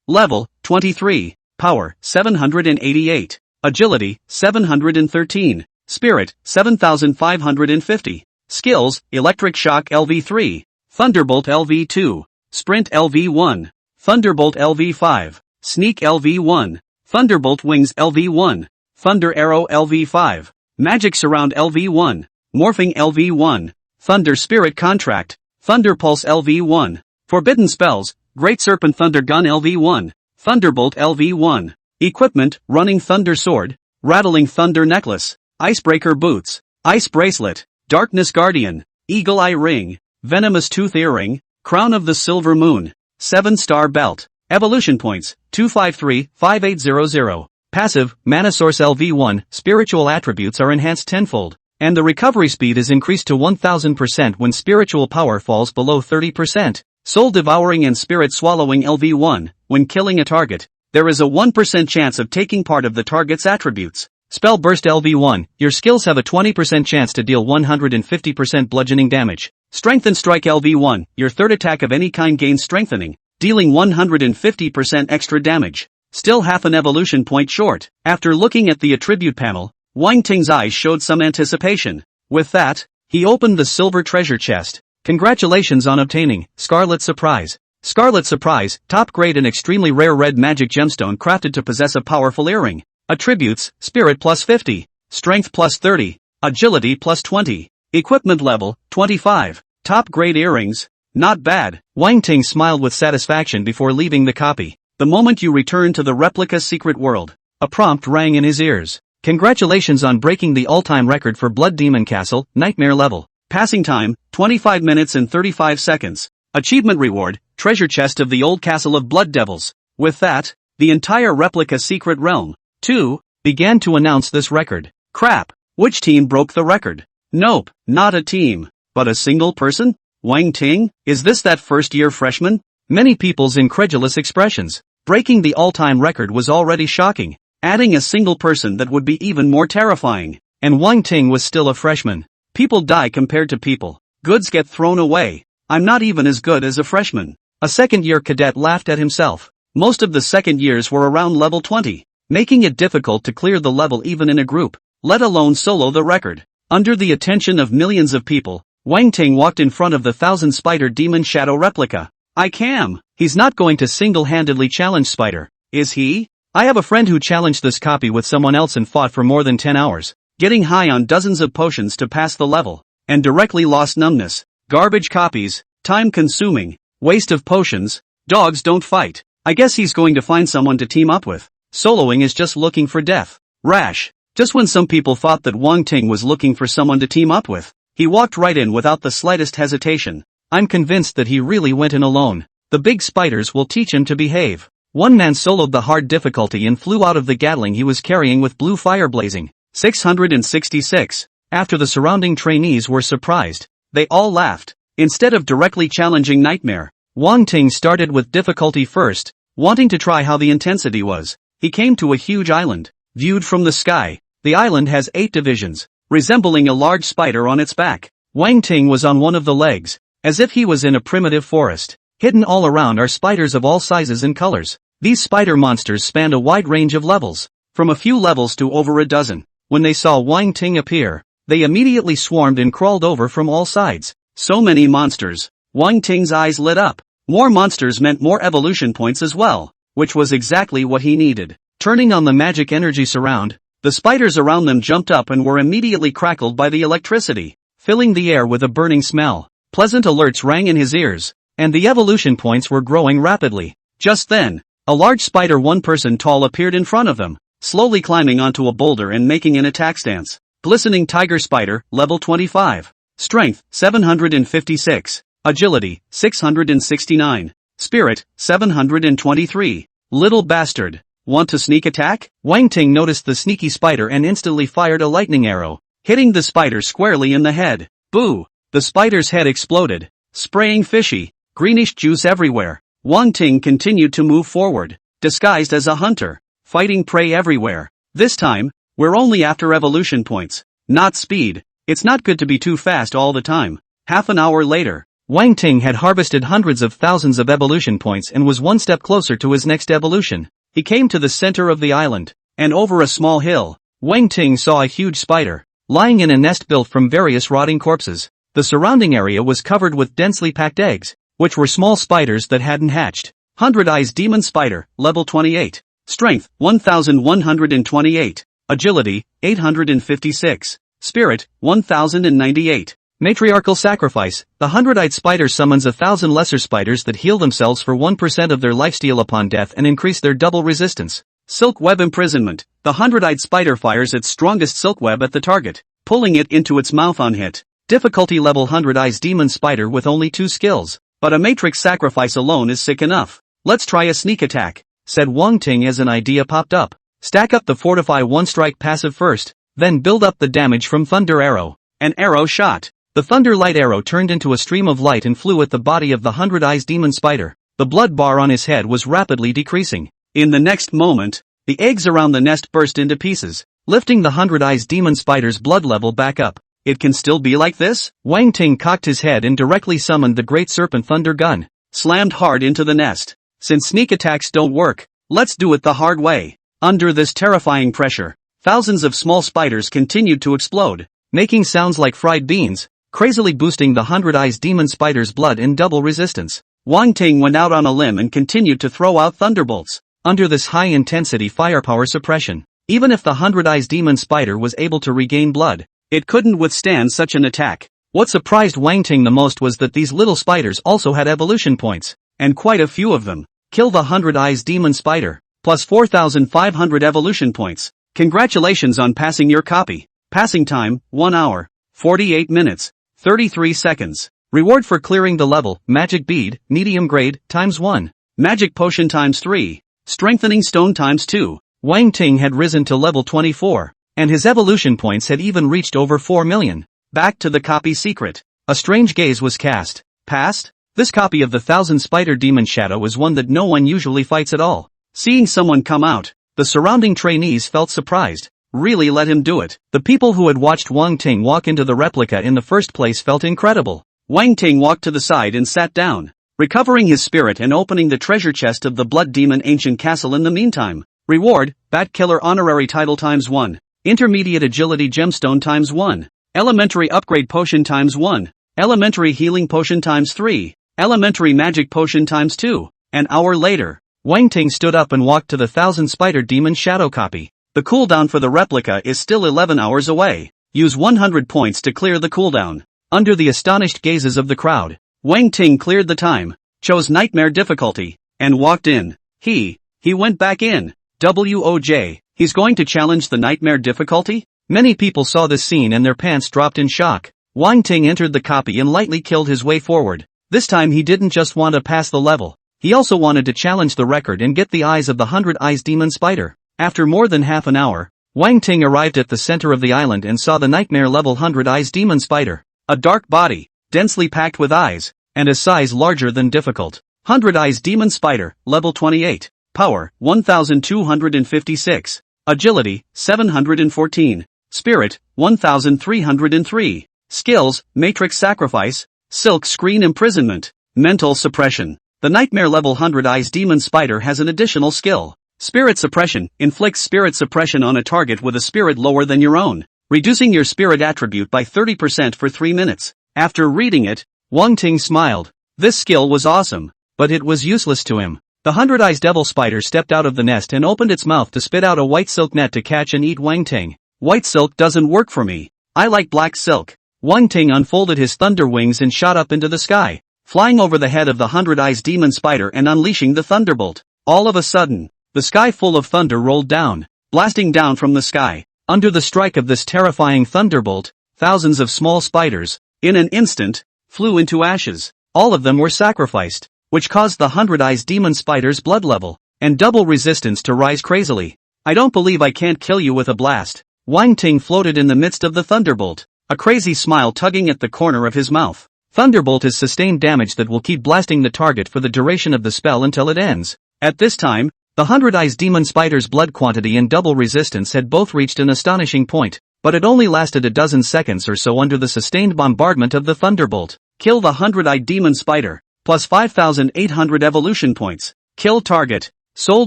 Level, 23. Power, 788. Agility, 713. Spirit, 7,550. Skills, Electric Shock LV3. Thunderbolt LV2. Sprint LV1. Thunderbolt LV5. Sneak LV1. Thunderbolt Wings LV1. Thunder Arrow LV5. Magic Surround LV1. Morphing LV1. Thunder Spirit Contract. Thunder Pulse LV1. Forbidden Spells, Great Serpent Thunder Gun LV1. Thunderbolt LV1. Equipment, Running Thunder Sword. Rattling Thunder Necklace. Icebreaker Boots. Ice Bracelet. Darkness Guardian. Eagle Eye Ring. Venomous Tooth Earring. Crown of the Silver Moon. 7-star Belt. Evolution Points, 253-5800. Passive, Mana Source LV1, spiritual attributes are enhanced tenfold, and the recovery speed is increased to 1000% when spiritual power falls below 30%. Soul Devouring and Spirit Swallowing LV1, when killing a target, there is a 1% chance of taking part of the target's attributes. Spell Burst LV1, your skills have a 20% chance to deal 150% bludgeoning damage. Strength and Strike LV1, your third attack of any kind gains strengthening, dealing 150% extra damage. Still half an evolution point short. After looking at the attribute panel, Wang Ting's eyes showed some anticipation. With that, he opened the silver treasure chest. Congratulations on obtaining Scarlet Surprise. Scarlet Surprise, top grade and extremely rare red magic gemstone crafted to possess a powerful earring. Attributes, Spirit plus 50, Strength plus 30, Agility plus 20, Equipment level, 25. Top grade earrings. Not bad. Wang Ting smiled with satisfaction before leaving the copy. The moment you return to the replica secret world, a prompt rang in his ears. Congratulations on breaking the all-time record for Blood Demon Castle, Nightmare level. Passing time, 25 minutes and 35 seconds. Achievement reward, Treasure Chest of the Old Castle of Blood Devils. With that, the entire replica secret realm, too, began to announce this record. Crap. Which team broke the record? Nope, not a team, but a single person? Wang Ting? Is this that first-year freshman? Many people's incredulous expressions. Breaking the all-time record was already shocking. Adding a single person that would be even more terrifying. And Wang Ting was still a freshman. People die compared to people. Goods get thrown away. I'm not even as good as a freshman. A second-year cadet laughed at himself. Most of the second years were around level 20, making it difficult to clear the level even in a group, let alone solo the record. Under the attention of millions of people, Wang Ting walked in front of the 1,000-spider demon shadow replica. I can. He's not going to single-handedly challenge Spider, is he? I have a friend who challenged this copy with someone else and fought for more than 10 hours, getting high on dozens of potions to pass the level, and directly lost numbness. Garbage copies, time-consuming, waste of potions, dogs don't fight. I guess he's going to find someone to team up with. Soloing is just looking for death. Rash. Just when some people thought that Wang Ting was looking for someone to team up with, he walked right in without the slightest hesitation. I'm convinced that he really went in alone. The big spiders will teach him to behave. One man soloed the hard difficulty and flew out of the Gatling he was carrying with blue fire blazing. 666. After the surrounding trainees were surprised, they all laughed. Instead of directly challenging Nightmare, Wang Ting started with difficulty first, wanting to try how the intensity was. He came to a huge island. Viewed from the sky, the island has 8 divisions, resembling a large spider on its back. Wang Ting was on one of the legs, as if he was in a primitive forest. Hidden all around are spiders of all sizes and colors. These spider monsters spanned a wide range of levels, from a few levels to over a dozen. When they saw Wang Ting appear, they immediately swarmed and crawled over from all sides. So many monsters. Wang Ting's eyes lit up. More monsters meant more evolution points as well, which was exactly what he needed. Turning on the magic energy surround, the spiders around them jumped up and were immediately crackled by the electricity, filling the air with a burning smell. Pleasant alerts rang in his ears, and the evolution points were growing rapidly. Just then, a large spider 1 person tall appeared in front of them, slowly climbing onto a boulder and making an attack stance. Glistening Tiger Spider, level 25. Strength, 756. Agility, 669. Spirit, 723. Little bastard. Want to sneak attack? Wang Ting noticed the sneaky spider and instantly fired a lightning arrow, hitting the spider squarely in the head. Boo! The spider's head exploded, spraying fishy, greenish juice everywhere. Wang Ting continued to move forward, disguised as a hunter, fighting prey everywhere. This time, we're only after evolution points, not speed. It's not good to be too fast all the time. Half an hour later, Wang Ting had harvested hundreds of thousands of evolution points and was one step closer to his next evolution. He came to the center of the island, and over a small hill, Wang Ting saw a huge spider, lying in a nest built from various rotting corpses. The surrounding area was covered with densely packed eggs, which were small spiders that hadn't hatched. 100 Eyes Demon Spider, level 28. Strength, 1128. Agility, 856. Spirit, 1098. Matriarchal Sacrifice. The 100-eyed spider summons 1,000 lesser spiders that heal themselves for 1% of their lifesteal upon death and increase their double resistance. Silk Web Imprisonment. The 100-eyed spider fires its strongest silk web at the target, pulling it into its mouth on hit. Difficulty level 100 Eyes Demon Spider with only 2 skills. But a Matrix Sacrifice alone is sick enough. Let's try a sneak attack, said Wang Ting as an idea popped up. Stack up the Fortify 1-strike passive first, then build up the damage from Thunder Arrow. An arrow shot. The Thunder Light Arrow turned into a stream of light and flew at the body of the 100 Eyes Demon Spider. The blood bar on his head was rapidly decreasing. In the next moment, the eggs around the nest burst into pieces, lifting the 100 Eyes Demon Spider's blood level back up. It can still be like this? Wang Ting cocked his head and directly summoned the Great Serpent Thunder Gun, slammed hard into the nest. Since sneak attacks don't work, let's do it the hard way. Under this terrifying pressure, thousands of small spiders continued to explode, making sounds like fried beans, crazily boosting the 100 Eyes Demon Spider's blood in double resistance. Wang Ting went out on a limb and continued to throw out thunderbolts. Under this high-intensity firepower suppression, even if the 100 Eyes Demon Spider was able to regain blood, it couldn't withstand such an attack. What surprised Wang Ting the most was that these little spiders also had evolution points, and quite a few of them. Kill the 100 Eyes Demon Spider, plus 4,500 evolution points. Congratulations on passing your copy. Passing time, 1 hour, 48 minutes, 33 seconds. Reward for clearing the level, Magic Bead, Medium Grade, ×1. Magic Potion ×3. Strengthening Stone ×2. Wang Ting had risen to level 24, and his evolution points had even reached over 4 million. Back to the copy secret. A strange gaze was cast. Passed? This copy of the 1000 Spider Demon Shadow is one that no one usually fights at all. Seeing someone come out, the surrounding trainees felt surprised. Really let him do it. The people who had watched Wang Ting walk into the replica in the first place felt incredible. Wang Ting walked to the side and sat down, recovering his spirit and opening the treasure chest of the Blood Demon Ancient Castle in the meantime. Reward, Bat Killer Honorary Title ×1. Intermediate Agility Gemstone ×1. Elementary Upgrade Potion ×1. Elementary Healing Potion ×3. Elementary Magic Potion ×2. An hour later, Wang Ting stood up and walked to the 1000 Spider Demon Shadow copy. The cooldown for the replica is still 11 hours away. Use 100 points to clear the cooldown. Under the astonished gazes of the crowd, Wang Ting cleared the time, chose Nightmare difficulty, and walked in. He went back in. WOJ, he's going to challenge the Nightmare difficulty? Many people saw this scene and their pants dropped in shock. Wang Ting entered the copy and lightly killed his way forward. This time he didn't just want to pass the level. He also wanted to challenge the record and get the eyes of the 100 Eyes Demon Spider. After more than half an hour, Wang Ting arrived at the center of the island and saw the Nightmare level 100 Eyes Demon Spider. A dark body, densely packed with eyes, and a size larger than difficult. 100 Eyes Demon Spider, level 28. Power, 1256. Agility, 714. Spirit, 1303. Skills, Matrix Sacrifice, Silk Screen Imprisonment, Mental Suppression. The Nightmare level 100 Eyes Demon Spider has an additional skill. Spirit Suppression, inflicts spirit suppression on a target with a spirit lower than your own, reducing your spirit attribute by 30% for 3 minutes. After reading it, Wang Ting smiled. This skill was awesome, but it was useless to him. The 100 Eyes Devil Spider stepped out of the nest and opened its mouth to spit out a white silk net to catch and eat Wang Ting. White silk doesn't work for me. I like black silk. Wang Ting unfolded his thunder wings and shot up into the sky, flying over the head of the 100 Eyes Demon Spider and unleashing the thunderbolt. All of a sudden, the sky full of thunder rolled down, blasting down from the sky. Under the strike of this terrifying thunderbolt, thousands of small spiders, in an instant, flew into ashes. All of them were sacrificed, which caused the 100 Eyes demon spider's blood level and double resistance to rise crazily. I don't believe I can't kill you with a blast. Wang Ting floated in the midst of the thunderbolt, a crazy smile tugging at the corner of his mouth. Thunderbolt is sustained damage that will keep blasting the target for the duration of the spell until it ends. At this time, the 100 Eyes demon spider's blood quantity and double resistance had both reached an astonishing point, but it only lasted a dozen seconds or so under the sustained bombardment of the thunderbolt. Kill the 100-eyed demon spider, plus 5,800 evolution points. Kill target, soul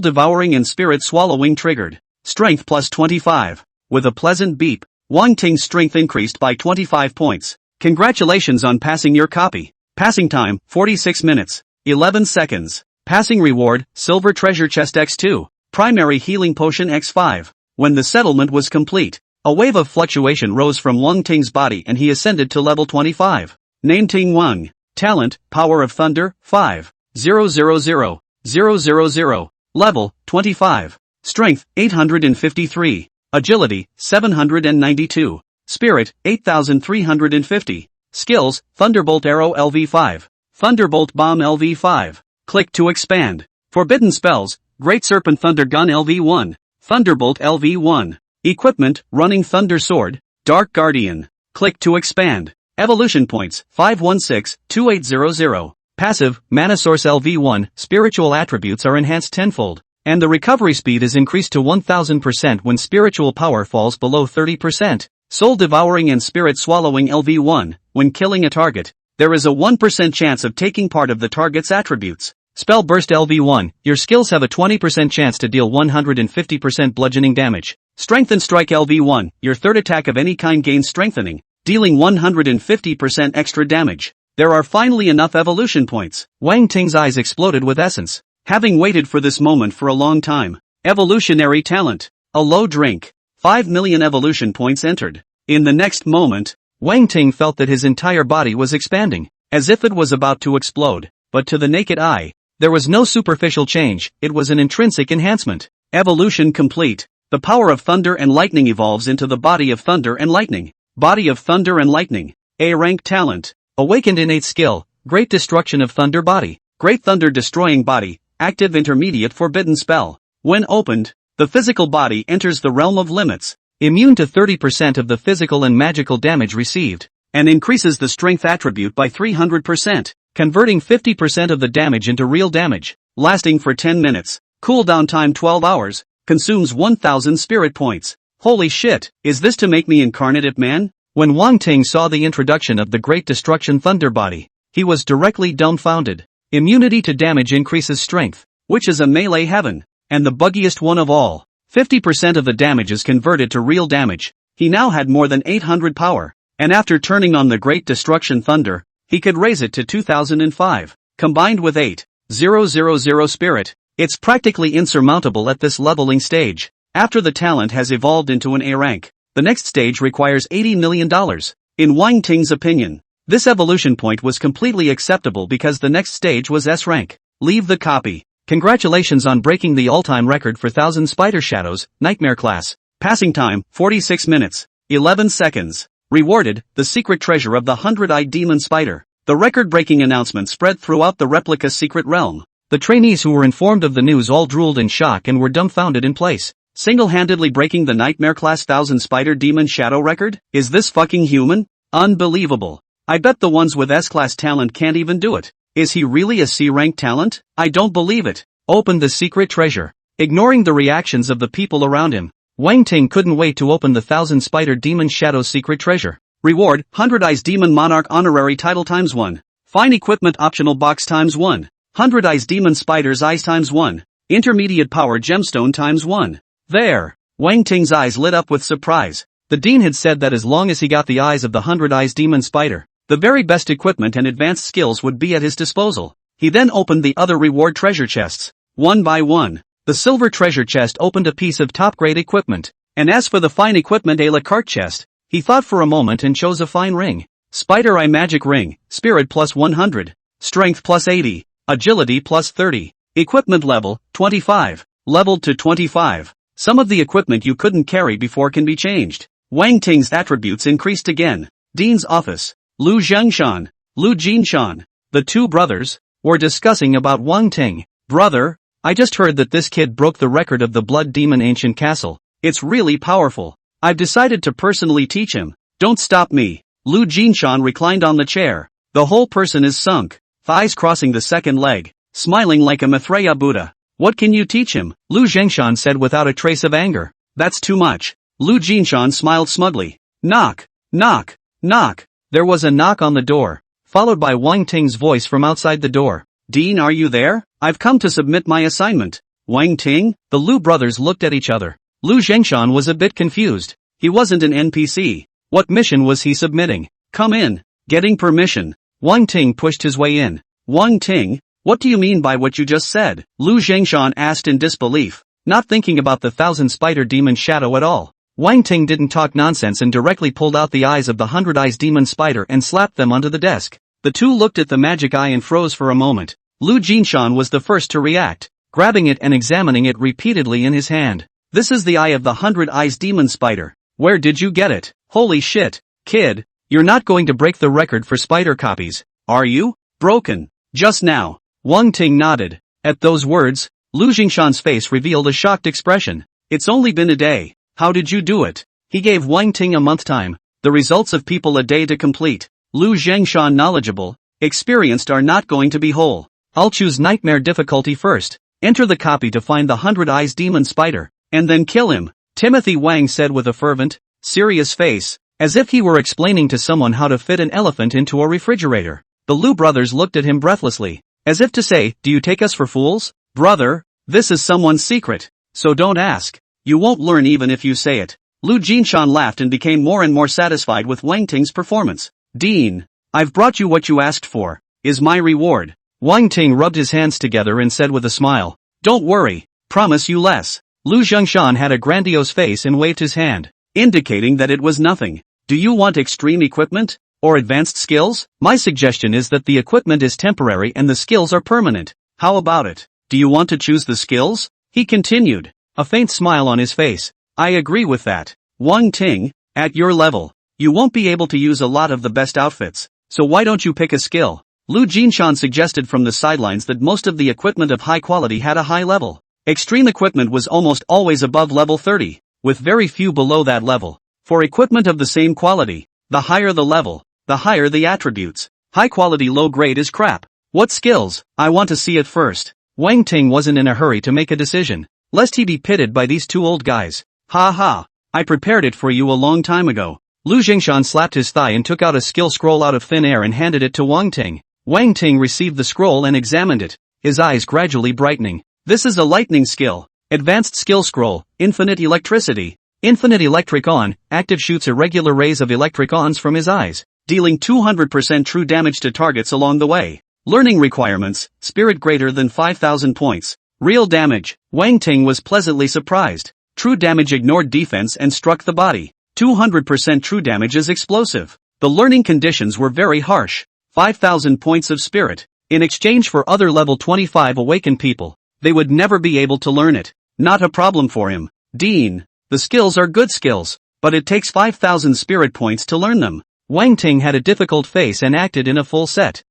devouring and spirit swallowing triggered. Strength plus 25. With a pleasant beep, Wang Ting's strength increased by 25 points. Congratulations on passing your copy. Passing time, 46 minutes, 11 seconds. Passing reward, Silver Treasure Chest X2, Primary Healing Potion X5. When the settlement was complete, a wave of fluctuation rose from Wang Ting's body and he ascended to level 25. Name Ting Wang. Talent, Power of Thunder, 5. 000. Level, 25. Strength, 853. Agility, 792. Spirit, 8,350. Skills, Thunderbolt Arrow LV5. Thunderbolt Bomb LV5. Click to expand. Forbidden spells, Great Serpent Thunder Gun LV1. Thunderbolt LV1. Equipment, Running Thunder Sword, Dark Guardian. Click to expand. Evolution points, 516-2800. Passive, Mana Source LV1, spiritual attributes are enhanced tenfold, and the recovery speed is increased to 1000% when spiritual power falls below 30%. Soul Devouring and Spirit Swallowing LV1, when killing a target, there is a 1% chance of taking part of the target's attributes. Spell Burst LV1, your skills have a 20% chance to deal 150% bludgeoning damage. Strengthen Strike LV1, your third attack of any kind gains strengthening, dealing 150% extra damage. There are finally enough evolution points. Wang Ting's eyes exploded with essence. Having waited for this moment for a long time. Evolutionary talent. A low drink. 5 million evolution points entered. In the next moment, Wang Ting felt that his entire body was expanding, as if it was about to explode. But to the naked eye, there was no superficial change, it was an intrinsic enhancement. Evolution complete. The power of thunder and lightning evolves into the body of thunder and lightning. Body of thunder and lightning. A rank talent. Awakened innate skill, Great Destruction of Thunder Body. Great Thunder Destroying Body, active intermediate forbidden spell. When opened, the physical body enters the realm of limits, immune to 30% of the physical and magical damage received, and increases the strength attribute by 300%, converting 50% of the damage into real damage, lasting for 10 minutes, cooldown time 12 hours, consumes 1000 spirit points. Holy shit, is this to make me incarnate man? When Wang Ting saw the introduction of the Great Destruction Thunder Body, he was directly dumbfounded. Immunity to damage increases strength, which is a melee heaven, and the buggiest one of all. 50% of the damage is converted to real damage. He now had more than 800 power, and after turning on the Great Destruction Thunder, he could raise it to 2005. Combined with 8,000 spirit, it's practically insurmountable at this leveling stage. After the talent has evolved into an A rank, the next stage requires $80 million. In Wang Ting's opinion, this evolution point was completely acceptable because the next stage was S rank. Leave the copy. Congratulations on breaking the all-time record for 1000 Spider Shadows, Nightmare class. Passing time, 46 minutes, 11 seconds. Rewarded, the secret treasure of the 100-eyed demon spider. The record-breaking announcement spread throughout the replica's secret realm. The trainees who were informed of the news all drooled in shock and were dumbfounded in place. Single-handedly breaking the Nightmare class 1000 Spider Demon Shadow record? Is this fucking human? Unbelievable. I bet the ones with S-class talent can't even do it. Is he really a C-rank talent? I don't believe it. Open the secret treasure. Ignoring the reactions of the people around him, Wang Ting couldn't wait to open the 1000 Spider Demon Shadow secret treasure. Reward, 100 Eyes Demon Monarch Honorary Title times 1. Fine Equipment Optional Box times 1. 100 Eyes Demon Spider's Eyes times 1. Intermediate Power Gemstone times 1. There. Wang Ting's eyes lit up with surprise. The dean had said that as long as he got the eyes of the 100 Eyes Demon Spider, the very best equipment and advanced skills would be at his disposal. He then opened the other reward treasure chests. One by one, the silver treasure chest opened a piece of top-grade equipment. And as for the fine equipment a la carte chest, he thought for a moment and chose a fine ring. Spider Eye Magic Ring, Spirit plus 100, Strength plus 80, Agility plus 30, Equipment level, 25, leveled to 25. Some of the equipment you couldn't carry before can be changed. Wang Ting's attributes increased again. Dean's office. Lu Zhengshan, Lu Jinshan, the two brothers, were discussing about Wang Ting. Brother, I just heard that this kid broke the record of the Blood Demon Ancient Castle. It's really powerful. I've decided to personally teach him. Don't stop me. Lu Jinshan reclined on the chair. The whole person is sunk, thighs crossing the second leg, smiling like a Maitreya Buddha. What can you teach him? Lu Zhengshan said without a trace of anger. That's too much. Lu Jinshan smiled smugly. Knock, knock, knock. There was a knock on the door, followed by Wang Ting's voice from outside the door. Dean, are you there? I've come to submit my assignment. Wang Ting? The Lu brothers looked at each other. Lu Zhengshan was a bit confused. He wasn't an NPC. What mission was he submitting? Come in. Getting permission. Wang Ting pushed his way in. Wang Ting, what do you mean by what you just said? Lu Zhengshan asked in disbelief, not thinking about the 1,000-spider demon shadow at all. Wang Ting didn't talk nonsense and directly pulled out the eyes of the 100-eyes demon spider and slapped them onto the desk. The two looked at the magic eye and froze for a moment. Lu Jinshan was the first to react, grabbing it and examining it repeatedly in his hand. This is the eye of the 100-eyes demon spider. Where did you get it? Holy shit, kid, you're not going to break the record for spider copies, are you? Broken. Just now. Wang Ting nodded. At those words, Lu Jinshan's face revealed a shocked expression. It's only been a day. How did you do it? He gave Wang Ting a month time. The results of people a day to complete. Lu Zhengshan knowledgeable, experienced are not going to be whole. I'll choose nightmare difficulty first. Enter the copy to find the 100-eyes demon spider, and then kill him. Timothy Wang said with a fervent, serious face, as if he were explaining to someone how to fit an elephant into a refrigerator. The Lu brothers looked at him breathlessly, as if to say, do you take us for fools? Brother, this is someone's secret, so don't ask. You won't learn even if you say it. Lu Jinshan laughed and became more and more satisfied with Wang Ting's performance. Dean, I've brought you what you asked for, is my reward. Wang Ting rubbed his hands together and said with a smile, don't worry, promise you less. Lu Zhengshan had a grandiose face and waved his hand, indicating that it was nothing. Do you want extreme equipment? Or advanced skills? My suggestion is that the equipment is temporary and the skills are permanent. How about it? Do you want to choose the skills? He continued, a faint smile on his face. I agree with that. Wang Ting, at your level, you won't be able to use a lot of the best outfits, so why don't you pick a skill? Lu Jinshan suggested from the sidelines that most of the equipment of high quality had a high level. Extreme equipment was almost always above level 30, with very few below that level. For equipment of the same quality, the higher the level, the higher the attributes. High quality low grade is crap. What skills? I want to see it first. Wang Ting wasn't in a hurry to make a decision, lest he be pitted by these two old guys. Ha ha, I prepared it for you a long time ago. Lu Jingshan slapped his thigh and took out a skill scroll out of thin air and handed it to Wang Ting. Wang Ting received the scroll and examined it, his eyes gradually brightening. This is a lightning skill. Advanced skill scroll, infinite electricity. Infinite electric on, active shoots irregular rays of electric ons from his eyes, dealing 200% true damage to targets along the way. Learning requirements, spirit greater than 5,000 points. Real damage. Wang Ting was pleasantly surprised. True damage ignored defense and struck the body. 200% true damage is explosive. The learning conditions were very harsh. 5,000 points of spirit. In exchange for other level 25 awakened people, they would never be able to learn it. Not a problem for him. Dean, the skills are good skills, but it takes 5,000 spirit points to learn them. Wang Ting had a difficult face and acted in a full set.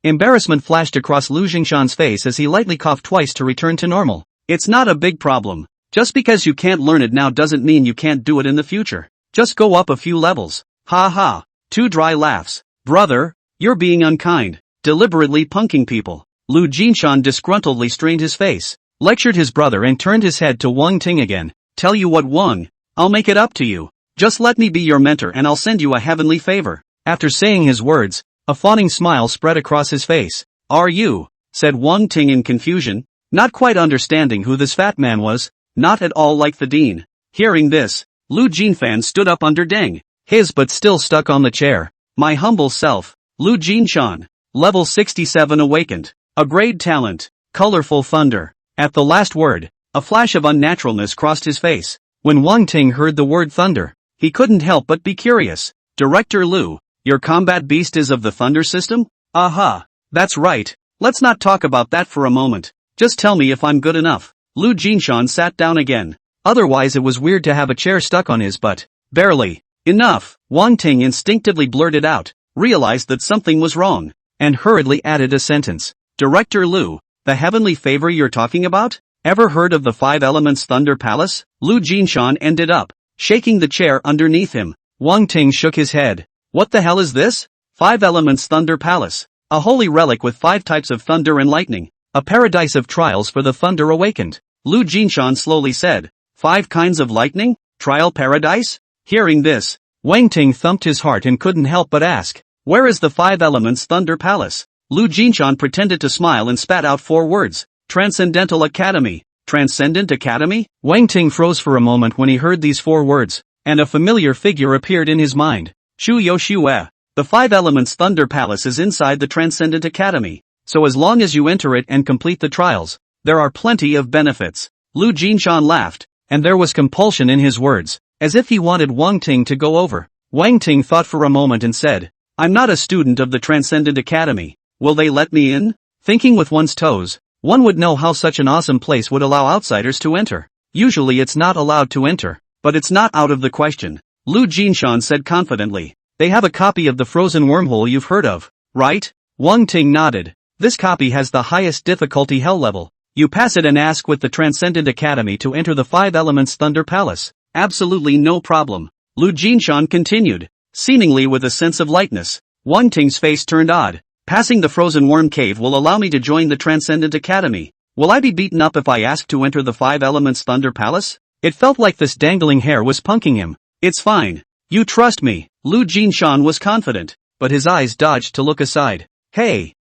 Embarrassment flashed across Lu Jingshan's face as he lightly coughed twice to return to normal. It's not a big problem. Just because you can't learn it now doesn't mean you can't do it in the future. Just go up a few levels. Ha ha. Two dry laughs. Brother, you're being unkind, deliberately punking people. Lu Jinshan disgruntledly strained his face, lectured his brother and turned his head to Wang Ting again. Tell you what, Wang, I'll make it up to you. Just let me be your mentor and I'll send you a heavenly favor. After saying his words, a fawning smile spread across his face. Are you? Said Wang Ting in confusion, not quite understanding who this fat man was, not at all like the dean. Hearing this, Lu Jinfan stood up under Deng, his but still stuck on the chair. My humble self, Lu Jinshan, level 67 awakened, a grade talent, colorful thunder. At the last word, a flash of unnaturalness crossed his face. When Wang Ting heard the word thunder, he couldn't help but be curious. Director Lu, your combat beast is of the thunder system? Aha, that's right. Let's not talk about that for a moment. Just tell me if I'm good enough. Lu Jinshan sat down again. Otherwise it was weird to have a chair stuck on his butt. Barely. Enough. Wang Ting instinctively blurted out, realized that something was wrong, and hurriedly added a sentence. Director Lu, the heavenly favor you're talking about? Ever heard of the Five Elements Thunder Palace? Lu Jinshan ended up shaking the chair underneath him. Wang Ting shook his head. What the hell is this? Five Elements Thunder Palace. A holy relic with 5 types of thunder and lightning. A paradise of trials for the thunder awakened. Lu Jinshan slowly said. 5 kinds of lightning? Trial paradise? Hearing this, Wang Ting thumped his heart and couldn't help but ask. Where is the Five Elements Thunder Palace? Lu Jinshan pretended to smile and spat out 4 words. Transcendental Academy. Transcendent Academy? Wang Ting froze for a moment when he heard these 4 words, and a familiar figure appeared in his mind. Shu Yoshue. The Five Elements Thunder Palace is inside the Transcendent Academy, so as long as you enter it and complete the trials, there are plenty of benefits. Lu Jinshan laughed, and there was compulsion in his words, as if he wanted Wang Ting to go over. Wang Ting thought for a moment and said, I'm not a student of the Transcendent Academy. Will they let me in? Thinking with one's toes, one would know how such an awesome place would allow outsiders to enter. Usually it's not allowed to enter, but it's not out of the question. Lu Jinshan said confidently. They have a copy of the frozen wormhole you've heard of, right? Wang Ting nodded. This copy has the highest difficulty hell level. You pass it and ask with the Transcendent Academy to enter the Five Elements Thunder Palace. Absolutely no problem. Lu Jinshan continued, seemingly with a sense of lightness. Wang Ting's face turned odd. Passing the frozen worm cave will allow me to join the Transcendent Academy. Will I be beaten up if I ask to enter the Five Elements Thunder Palace? It felt like this dangling hair was punking him. It's fine. You trust me. Lu Jinshan was confident, but his eyes dodged to look aside. Hey,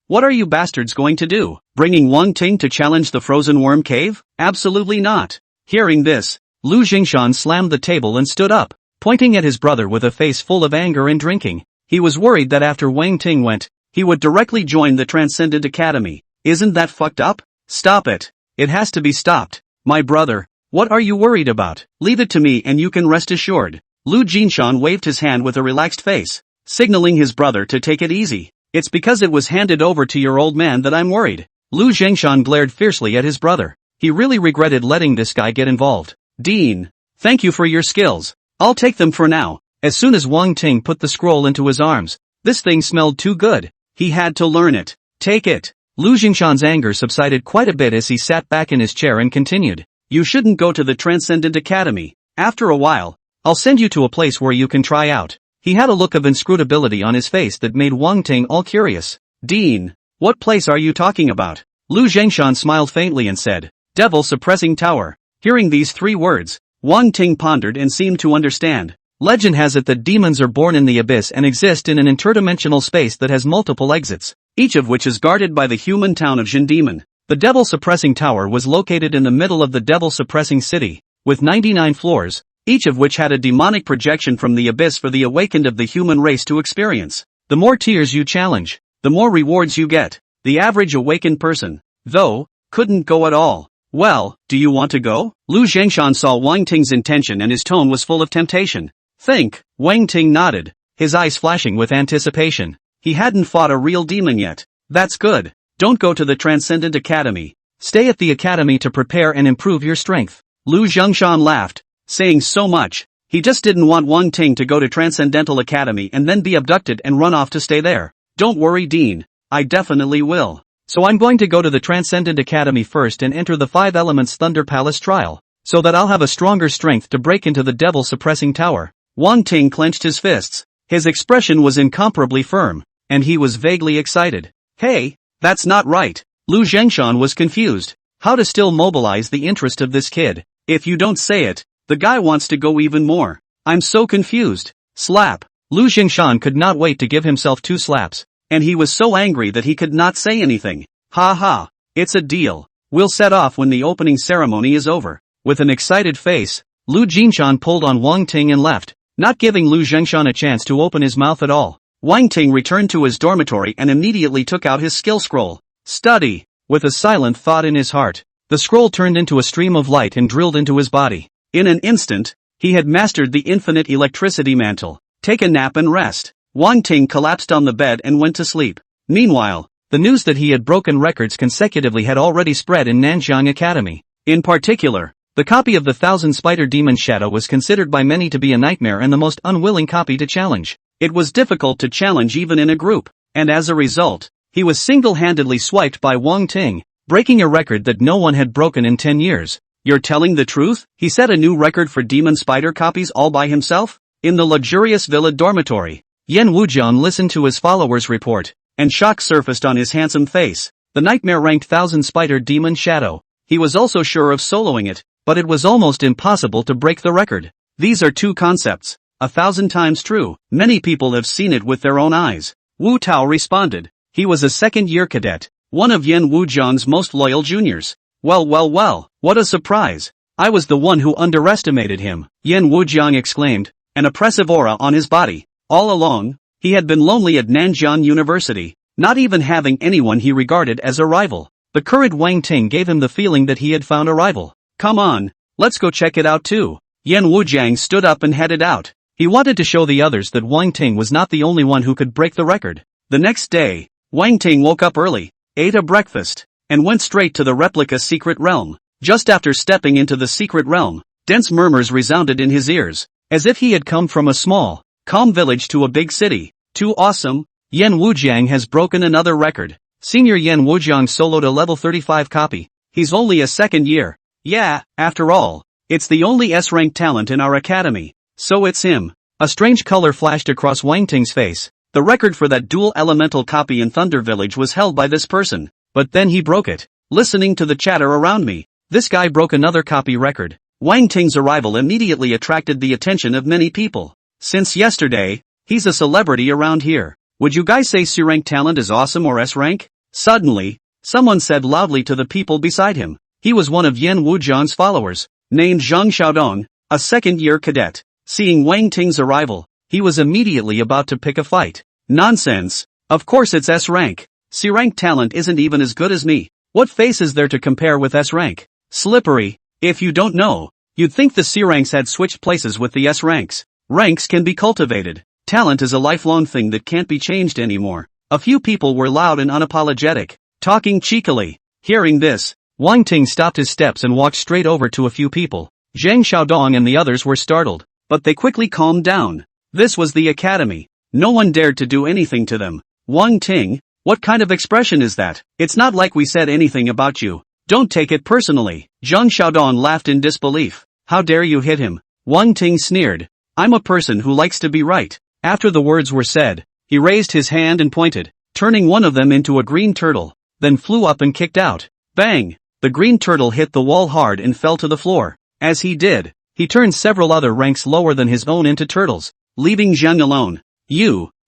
what are you bastards going to do? Bringing Wang Ting to challenge the frozen worm cave? Absolutely not. Hearing this, Lu Jinshan slammed the table and stood up, pointing at his brother with a face full of anger and drinking. He was worried that after Wang Ting went, he would directly join the Transcendent Academy. Isn't that fucked up? Stop it. It has to be stopped. My brother, what are you worried about? Leave it to me and you can rest assured. Lu Jinshan waved his hand with a relaxed face, signaling his brother to take it easy. It's because it was handed over to your old man that I'm worried. Lu Jinshan glared fiercely at his brother. He really regretted letting this guy get involved. Dean, thank you for your skills. I'll take them for now. As soon as Wang Ting put the scroll into his arms, this thing smelled too good. He had to learn it. Take it. Lu Jinshan's anger subsided quite a bit as he sat back in his chair and continued. You shouldn't go to the Transcendent Academy. After a while, I'll send you to a place where you can try out. He had a look of inscrutability on his face that made Wang Ting all curious. Dean, what place are you talking about? Lu Jinshan smiled faintly and said, Devil Suppressing Tower. Hearing these 3 words, Wang Ting pondered and seemed to understand. Legend has it that demons are born in the abyss and exist in an interdimensional space that has multiple exits, each of which is guarded by the human town of Zhendemon. The Devil Suppressing Tower was located in the middle of the Devil Suppressing City, with 99 floors, each of which had a demonic projection from the abyss for the awakened of the human race to experience. The more tiers you challenge, the more rewards you get. The average awakened person, though, couldn't go at all. Well, do you want to go? Lu Jinshan saw Wang Ting's intention and his tone was full of temptation. Think. Wang Ting nodded, his eyes flashing with anticipation. He hadn't fought a real demon yet. That's good. Don't go to the Transcendent Academy. Stay at the academy to prepare and improve your strength. Lu Jinshan laughed, saying so much. He just didn't want Wang Ting to go to Transcendental Academy and then be abducted and run off to stay there. Don't worry, Dean. I definitely will. So I'm going to go to the Transcendent Academy first and enter the Five Elements Thunder Palace trial, so that I'll have a stronger strength to break into the Devil Suppressing Tower. Wang Ting clenched his fists. His expression was incomparably firm, and he was vaguely excited. Hey, that's not right. Lu Jinshan was confused. How to still mobilize the interest of this kid? If you don't say it, the guy wants to go even more. I'm so confused. Slap. Lu Jinshan could not wait to give himself 2 slaps, and he was so angry that he could not say anything. Ha ha. It's a deal. We'll set off when the opening ceremony is over. With an excited face, Lu Jinshan pulled on Wang Ting and left, not giving Lu Jinshan a chance to open his mouth at all. Wang Ting returned to his dormitory and immediately took out his skill scroll. Study. With a silent thought in his heart, the scroll turned into a stream of light and drilled into his body. In an instant, he had mastered the infinite electricity mantle. Take a nap and rest. Wang Ting collapsed on the bed and went to sleep. Meanwhile, the news that he had broken records consecutively had already spread in Nanjiang Academy. In particular, the copy of the Thousand Spider Demon Shadow was considered by many to be a nightmare and the most unwilling copy to challenge. It was difficult to challenge even in a group, and as a result, he was single-handedly swiped by Wang Ting, breaking a record that no one had broken in 10 years. You're telling the truth? He set a new record for demon spider copies all by himself? In the luxurious villa dormitory, Yan Wujian listened to his followers' report, and shock surfaced on his handsome face. The nightmare ranked 1000 spider demon shadow. He was also sure of soloing it, but it was almost impossible to break the record. These are two concepts, 1,000 times true. Many people have seen it with their own eyes. Wu Tao responded. He was a second-year cadet, one of Yan Wujian's most loyal juniors. Well, what a surprise. I was the one who underestimated him, Yan Wujiang exclaimed, an oppressive aura on his body. All along, he had been lonely at Nanjiang University, not even having anyone he regarded as a rival. The current Wang Ting gave him the feeling that he had found a rival. Come on, let's go check it out too. Yan Wujiang stood up and headed out. He wanted to show the others that Wang Ting was not the only one who could break the record. The next day, Wang Ting woke up early, ate a breakfast, and went straight to the replica secret realm. Just after stepping into the secret realm, dense murmurs resounded in his ears, as if he had come from a small, calm village to a big city. Too awesome. Yan Wujiang has broken another record. Senior Yan Wujiang soloed a level 35 copy. He's only a second year. Yeah, after all, it's the only S-rank talent in our academy. So it's him. A strange color flashed across Wang Ting's face. The record for that dual elemental copy in Thunder Village was held by this person. But then he broke it. Listening to the chatter around me, this guy broke another copy record. Wang Ting's arrival immediately attracted the attention of many people. Since yesterday, he's a celebrity around here. Would you guys say C-rank talent is awesome or S-rank? Suddenly, someone said loudly to the people beside him. He was one of Yan Wujiang's followers, named Zhang Xiaodong, a second-year cadet. Seeing Wang Ting's arrival, he was immediately about to pick a fight. Nonsense. Of course it's S-rank. C-rank talent isn't even as good as me. What face is there to compare with S-rank? Slippery. If you don't know, you'd think the C-ranks had switched places with the S-ranks. Ranks can be cultivated. Talent is a lifelong thing that can't be changed anymore. A few people were loud and unapologetic, talking cheekily. Hearing this, Wang Ting stopped his steps and walked straight over to a few people. Zhang Xiaodong and the others were startled, but they quickly calmed down. This was the academy. No one dared to do anything to them. Wang Ting, what kind of expression is that? It's not like we said anything about you. Don't take it personally. Zhang Xiaodong laughed in disbelief. How dare you hit him? Wang Ting sneered. I'm a person who likes to be right. After the words were said, he raised his hand and pointed, turning one of them into a green turtle, then flew up and kicked out. Bang! The green turtle hit the wall hard and fell to the floor. As he did, he turned several other ranks lower than his own into turtles, leaving Zhang alone.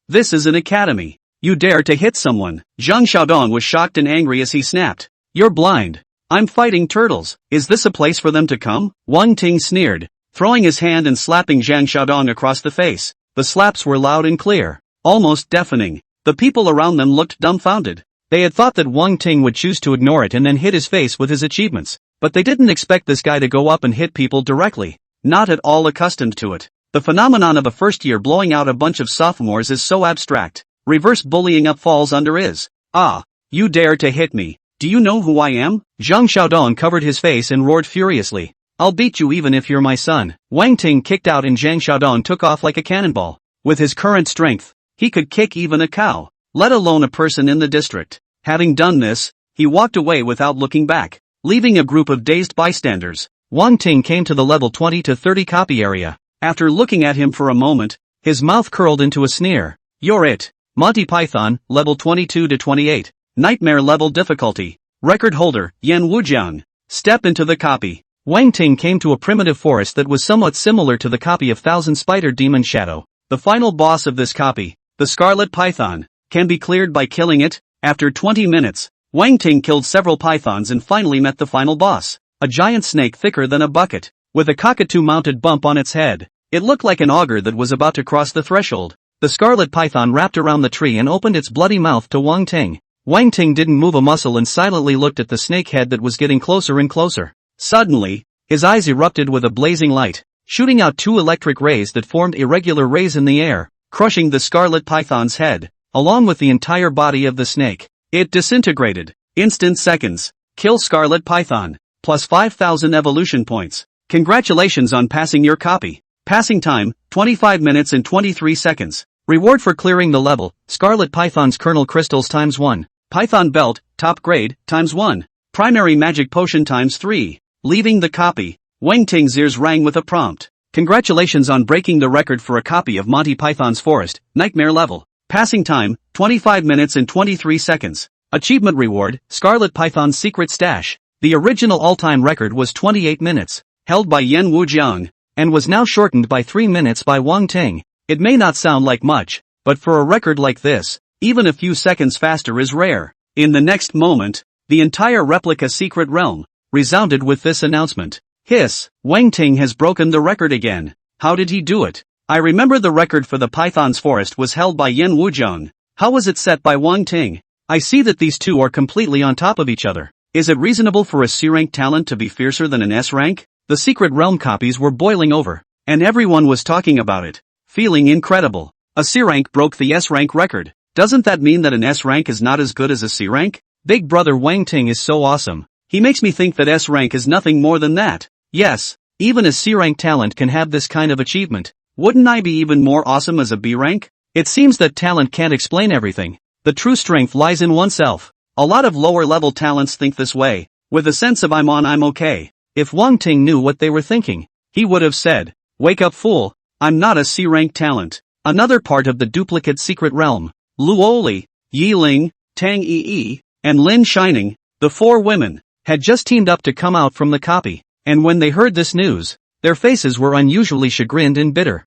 This is an academy. You dare to hit someone. Zhang Xiaodong was shocked and angry as he snapped. You're blind. I'm fighting turtles. Is this a place for them to come? Wang Ting sneered, throwing his hand and slapping Zhang Xiaodong across the face. The slaps were loud and clear, almost deafening. The people around them looked dumbfounded. They had thought that Wang Ting would choose to ignore it and then hit his face with his achievements, but they didn't expect this guy to go up and hit people directly. Not at all accustomed to it. The phenomenon of a first year blowing out a bunch of sophomores is so abstract. Reverse bullying up falls under is. Ah, you dare to hit me. Do you know who I am? Zhang Xiaodong covered his face and roared furiously. I'll beat you even if you're my son. Wang Ting kicked out and Zhang Xiaodong took off like a cannonball. With his current strength, he could kick even a cow, let alone a person in the district. Having done this, he walked away without looking back, leaving a group of dazed bystanders. Wang Ting came to the level 20 to 30 copy area. After looking at him for a moment, his mouth curled into a sneer. You're it. Monty Python, level 22 to 28. Nightmare level difficulty. Record holder, Yan Wujiang. Step into the copy. Wang Ting came to a primitive forest that was somewhat similar to the copy of Thousand Spider Demon Shadow. The final boss of this copy, the Scarlet Python, can be cleared by killing it. After 20 minutes, Wang Ting killed several pythons and finally met the final boss, a giant snake thicker than a bucket, with a cockatoo-mounted bump on its head. It looked like an augur that was about to cross the threshold. The Scarlet Python wrapped around the tree and opened its bloody mouth to Wang Ting. Wang Ting didn't move a muscle and silently looked at the snake head that was getting closer and closer. Suddenly, his eyes erupted with a blazing light, shooting out two electric rays that formed irregular rays in the air, crushing the Scarlet Python's head, along with the entire body of the snake. It disintegrated. Instant seconds. Kill Scarlet Python. Plus 5,000 evolution points. Congratulations on passing your copy. Passing time, 25 minutes and 23 seconds. Reward for clearing the level, Scarlet Python's Kernel Crystals ×1. Python Belt, Top Grade, ×1. Primary Magic Potion ×3. Leaving the copy. Wang Ting's ears rang with a prompt. Congratulations on breaking the record for a copy of Monty Python's Forest, Nightmare level. Passing time, 25 minutes and 23 seconds. Achievement reward, Scarlet Python's Secret Stash. The original all-time record was 28 minutes, held by Yan Wujiang, and was now shortened by 3 minutes by Wang Ting. It may not sound like much, but for a record like this, even a few seconds faster is rare. In the next moment, the entire replica Secret Realm resounded with this announcement. Hiss, Wang Ting has broken the record again. How did he do it? I remember the record for the Python's Forest was held by Yan Wujiang. How was it set by Wang Ting? I see that these two are completely on top of each other. Is it reasonable for a C-rank talent to be fiercer than an S-rank? The Secret Realm copies were boiling over, and everyone was talking about it. Feeling incredible. A C-rank broke the S-rank record. Doesn't that mean that an S-rank is not as good as a C-rank? Big brother Wang Ting is so awesome. He makes me think that S-rank is nothing more than that. Yes, even a C-rank talent can have this kind of achievement. Wouldn't I be even more awesome as a B-rank? It seems that talent can't explain everything. The true strength lies in oneself. A lot of lower-level talents think this way, with a sense of I'm okay. If Wang Ting knew what they were thinking, he would have said, "Wake up fool, I'm not a C-rank talent." Another part of the duplicate Secret Realm, Lu Oli, Yi Ling, Tang Yi, and Lin Shining, the four women, had just teamed up to come out from the copy, and when they heard this news, their faces were unusually chagrined and bitter.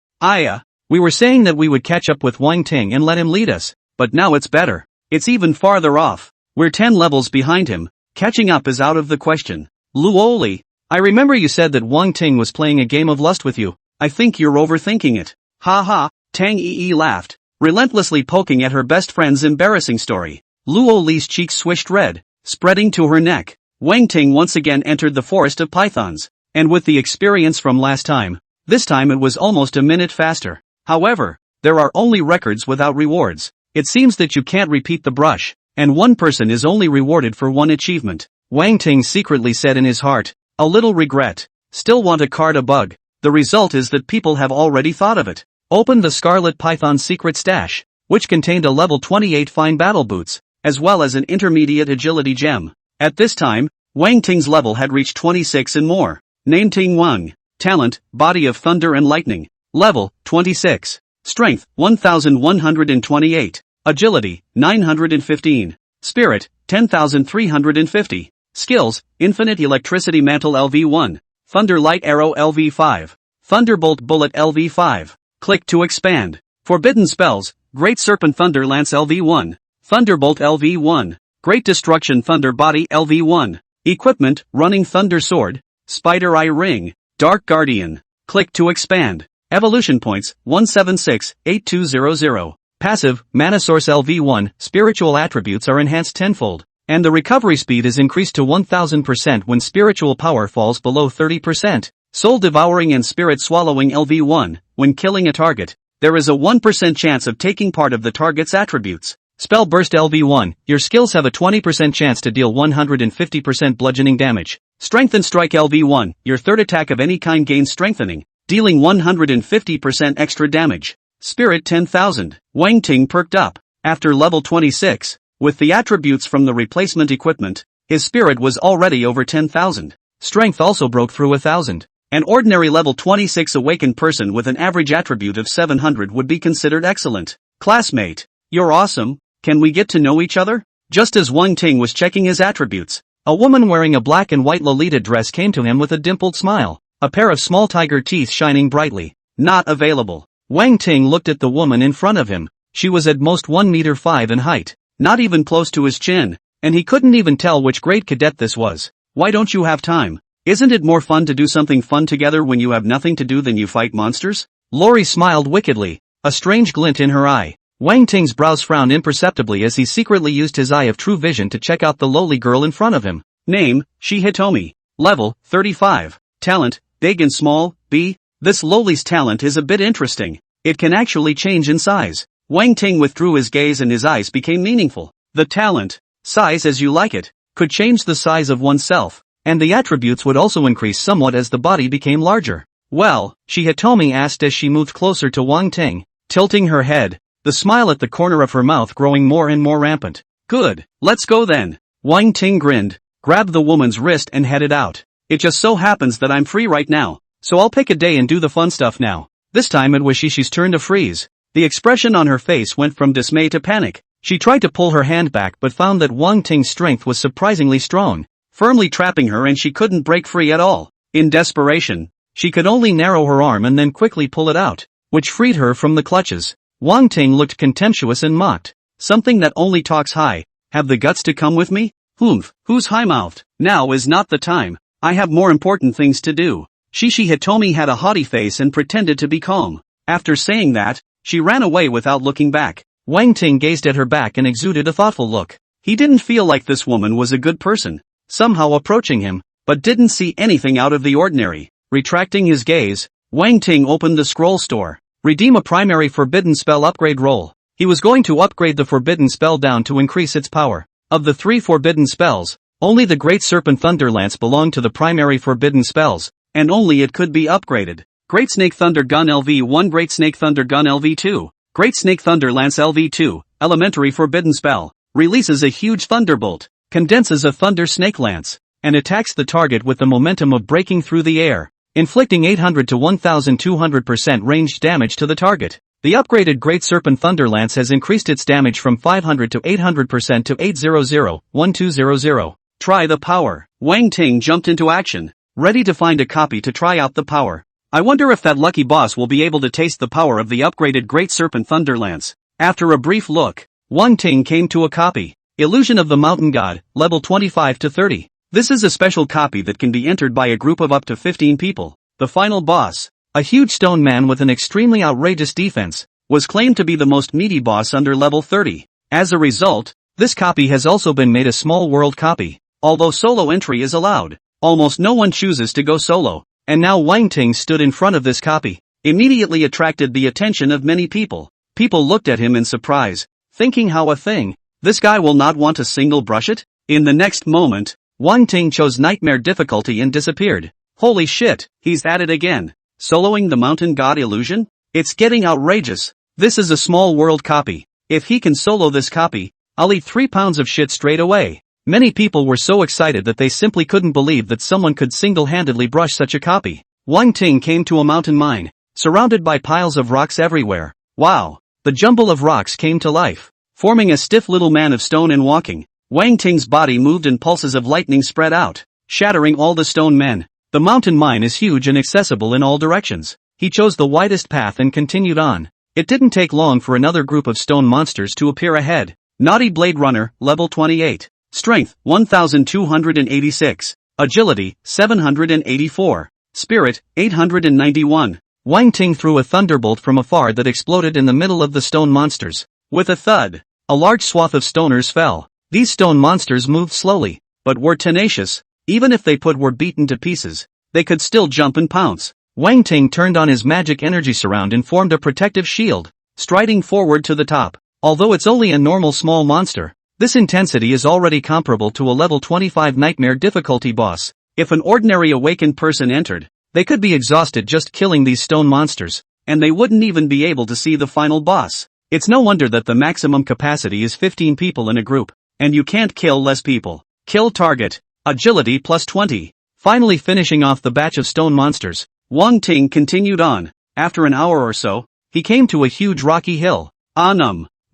We were saying that we would catch up with Wang Ting and let him lead us, but now it's better. It's even farther off. We're 10 levels behind him. Catching up is out of the question. Lu Oli, I remember you said that Wang Ting was playing a game of lust with you. I think you're overthinking it. Ha ha, Tang Yi laughed, relentlessly poking at her best friend's embarrassing story. Lu Oli's cheeks swished red, spreading to her neck. Wang Ting once again entered the forest of pythons, and with the experience from last time, this time it was almost a minute faster. However, there are only records without rewards. It seems that you can't repeat the brush, and one person is only rewarded for one achievement. Wang Ting secretly said in his heart, a little regret. Still want a card a bug. The result is that people have already thought of it. Open the Scarlet Python Secret Stash, which contained a level 28 fine battle boots, as well as an intermediate agility gem. At this time, Wang Ting's level had reached 26 and more. Name Ting Wang. Talent, Body of Thunder and Lightning. Level, 26. Strength, 1128. Agility, 915. Spirit, 10,350. Skills, Infinite Electricity Mantle LV1. Thunder Light Arrow LV5. Thunderbolt Bullet LV5. Click to expand. Forbidden Spells, Great Serpent Thunder Lance LV1. Thunderbolt LV1. Great Destruction Thunder Body LV1. Equipment, Running Thunder Sword. Spider Eye Ring. Dark Guardian. Click to expand. Evolution Points, 1768200. Passive, Mana Source LV1. Spiritual attributes are enhanced tenfold, and the recovery speed is increased to 1000% when spiritual power falls below 30%. Soul Devouring and Spirit Swallowing LV1. When killing a target, there is a 1% chance of taking part of the target's attributes. Spell Burst LV1. Your skills have a 20% chance to deal 150% bludgeoning damage. Strengthen Strike LV1. Your third attack of any kind gains strengthening, dealing 150% extra damage. Spirit 10,000. Wang Ting perked up. After level 26, with the attributes from the replacement equipment, his spirit was already over 10,000. Strength also broke through 1,000. An ordinary level 26 awakened person with an average attribute of 700 would be considered excellent. Classmate, you're awesome. Can we get to know each other? Just as Wang Ting was checking his attributes, a woman wearing a black and white Lolita dress came to him with a dimpled smile, a pair of small tiger teeth shining brightly. Not available. Wang Ting looked at the woman in front of him. She was at most 1 meter 5 in height, not even close to his chin, and he couldn't even tell which grade cadet this was. Why don't you have time? Isn't it more fun to do something fun together when you have nothing to do than you fight monsters? Lori smiled wickedly, a strange glint in her eye. Wang Ting's brows frowned imperceptibly as he secretly used his eye of true vision to check out the lowly girl in front of him. Name, Shi Hitomi. Level, 35. Talent, Big and Small, B. This lowly's talent is a bit interesting. It can actually change in size. Wang Ting withdrew his gaze and his eyes became meaningful. The talent, Size as You Like It, could change the size of oneself, and the attributes would also increase somewhat as the body became larger. Well, Shi Hitomi asked as she moved closer to Wang Ting, tilting her head. the smile at the corner of her mouth growing more and more rampant. Good, let's go then. Wang Ting grinned, grabbed the woman's wrist and headed out. It just so happens that I'm free right now, so I'll pick a day and do the fun stuff now. This time it was Shishi's turn to freeze. The expression on her face went from dismay to panic. She tried to pull her hand back but found that Wang Ting's strength was surprisingly strong, firmly trapping her and she couldn't break free at all. In desperation, she could only narrow her arm and then quickly pull it out, which freed her from the clutches. Wang Ting looked contemptuous and mocked. Something that only talks high, have the guts to come with me? Humph, who's high-mouthed? Now is not the time. I have more important things to do. Shishi Hitomi had a haughty face and pretended to be calm. After saying that, she ran away without looking back. Wang Ting gazed at her back and exuded a thoughtful look. He didn't feel like this woman was a good person, somehow approaching him, but didn't see anything out of the ordinary. Retracting his gaze, Wang Ting opened the scroll store. Redeem a primary forbidden spell upgrade roll. He was going to upgrade the forbidden spell down to increase its power. Of the 3 forbidden spells, only the Great Serpent Thunderlance belonged to the primary forbidden spells, and only it could be upgraded. Great Snake Thunder Gun LV1, Great Snake Thunder Gun LV2, Great Snake Thunder Lance LV2, Elementary Forbidden Spell, releases a huge thunderbolt, condenses a thunder snake lance, and attacks the target with the momentum of breaking through the air, inflicting 800 to 1200% ranged damage to the target. The upgraded Great Serpent Thunderlance has increased its damage from 500 to 800% to 800-1200. Try the power. Wang Ting jumped into action, ready to find a copy to try out the power. I wonder if that lucky boss will be able to taste the power of the upgraded Great Serpent Thunderlance. After a brief look, Wang Ting came to a copy. Illusion of the Mountain God, level 25 to 30. This is a special copy that can be entered by a group of up to 15 people. The final boss, a huge stone man with an extremely outrageous defense, was claimed to be the most meaty boss under level 30. As a result, this copy has also been made a small world copy. Although solo entry is allowed, almost no one chooses to go solo, and now Wang Ting stood in front of this copy. Immediately attracted the attention of many people. People looked at him in surprise, thinking how a thing, this guy will not want to single brush it? In the next moment, Wang Ting chose nightmare difficulty and disappeared. Holy shit, he's at it again. Soloing the Mountain God illusion? It's getting outrageous. This is a small world copy. If he can solo this copy, I'll eat 3 pounds of shit straight away. Many people were so excited that they simply couldn't believe that someone could single-handedly brush such a copy. Wang Ting came to a mountain mine, surrounded by piles of rocks everywhere. Wow! The jumble of rocks came to life, forming a stiff little man of stone and walking. Wang Ting's body moved and pulses of lightning spread out, shattering all the stone men. The mountain mine is huge and accessible in all directions. He chose the widest path and continued on. It didn't take long for another group of stone monsters to appear ahead. Naughty Blade Runner, level 28. Strength, 1286. Agility, 784. Spirit, 891. Wang Ting threw a thunderbolt from afar that exploded in the middle of the stone monsters. With a thud, a large swath of stoners fell. These stone monsters moved slowly, but were tenacious. Even if they were beaten to pieces, they could still jump and pounce. Wang Ting turned on his magic energy surround and formed a protective shield, striding forward to the top. Although it's only a normal small monster, this intensity is already comparable to a level 25 nightmare difficulty boss. If an ordinary awakened person entered, they could be exhausted just killing these stone monsters, and they wouldn't even be able to see the final boss. It's no wonder that the maximum capacity is 15 people in a group, and you can't kill less people. Kill target. Agility plus 20. Finally finishing off the batch of stone monsters, Wang Ting continued on. After an hour or so, he came to a huge rocky hill.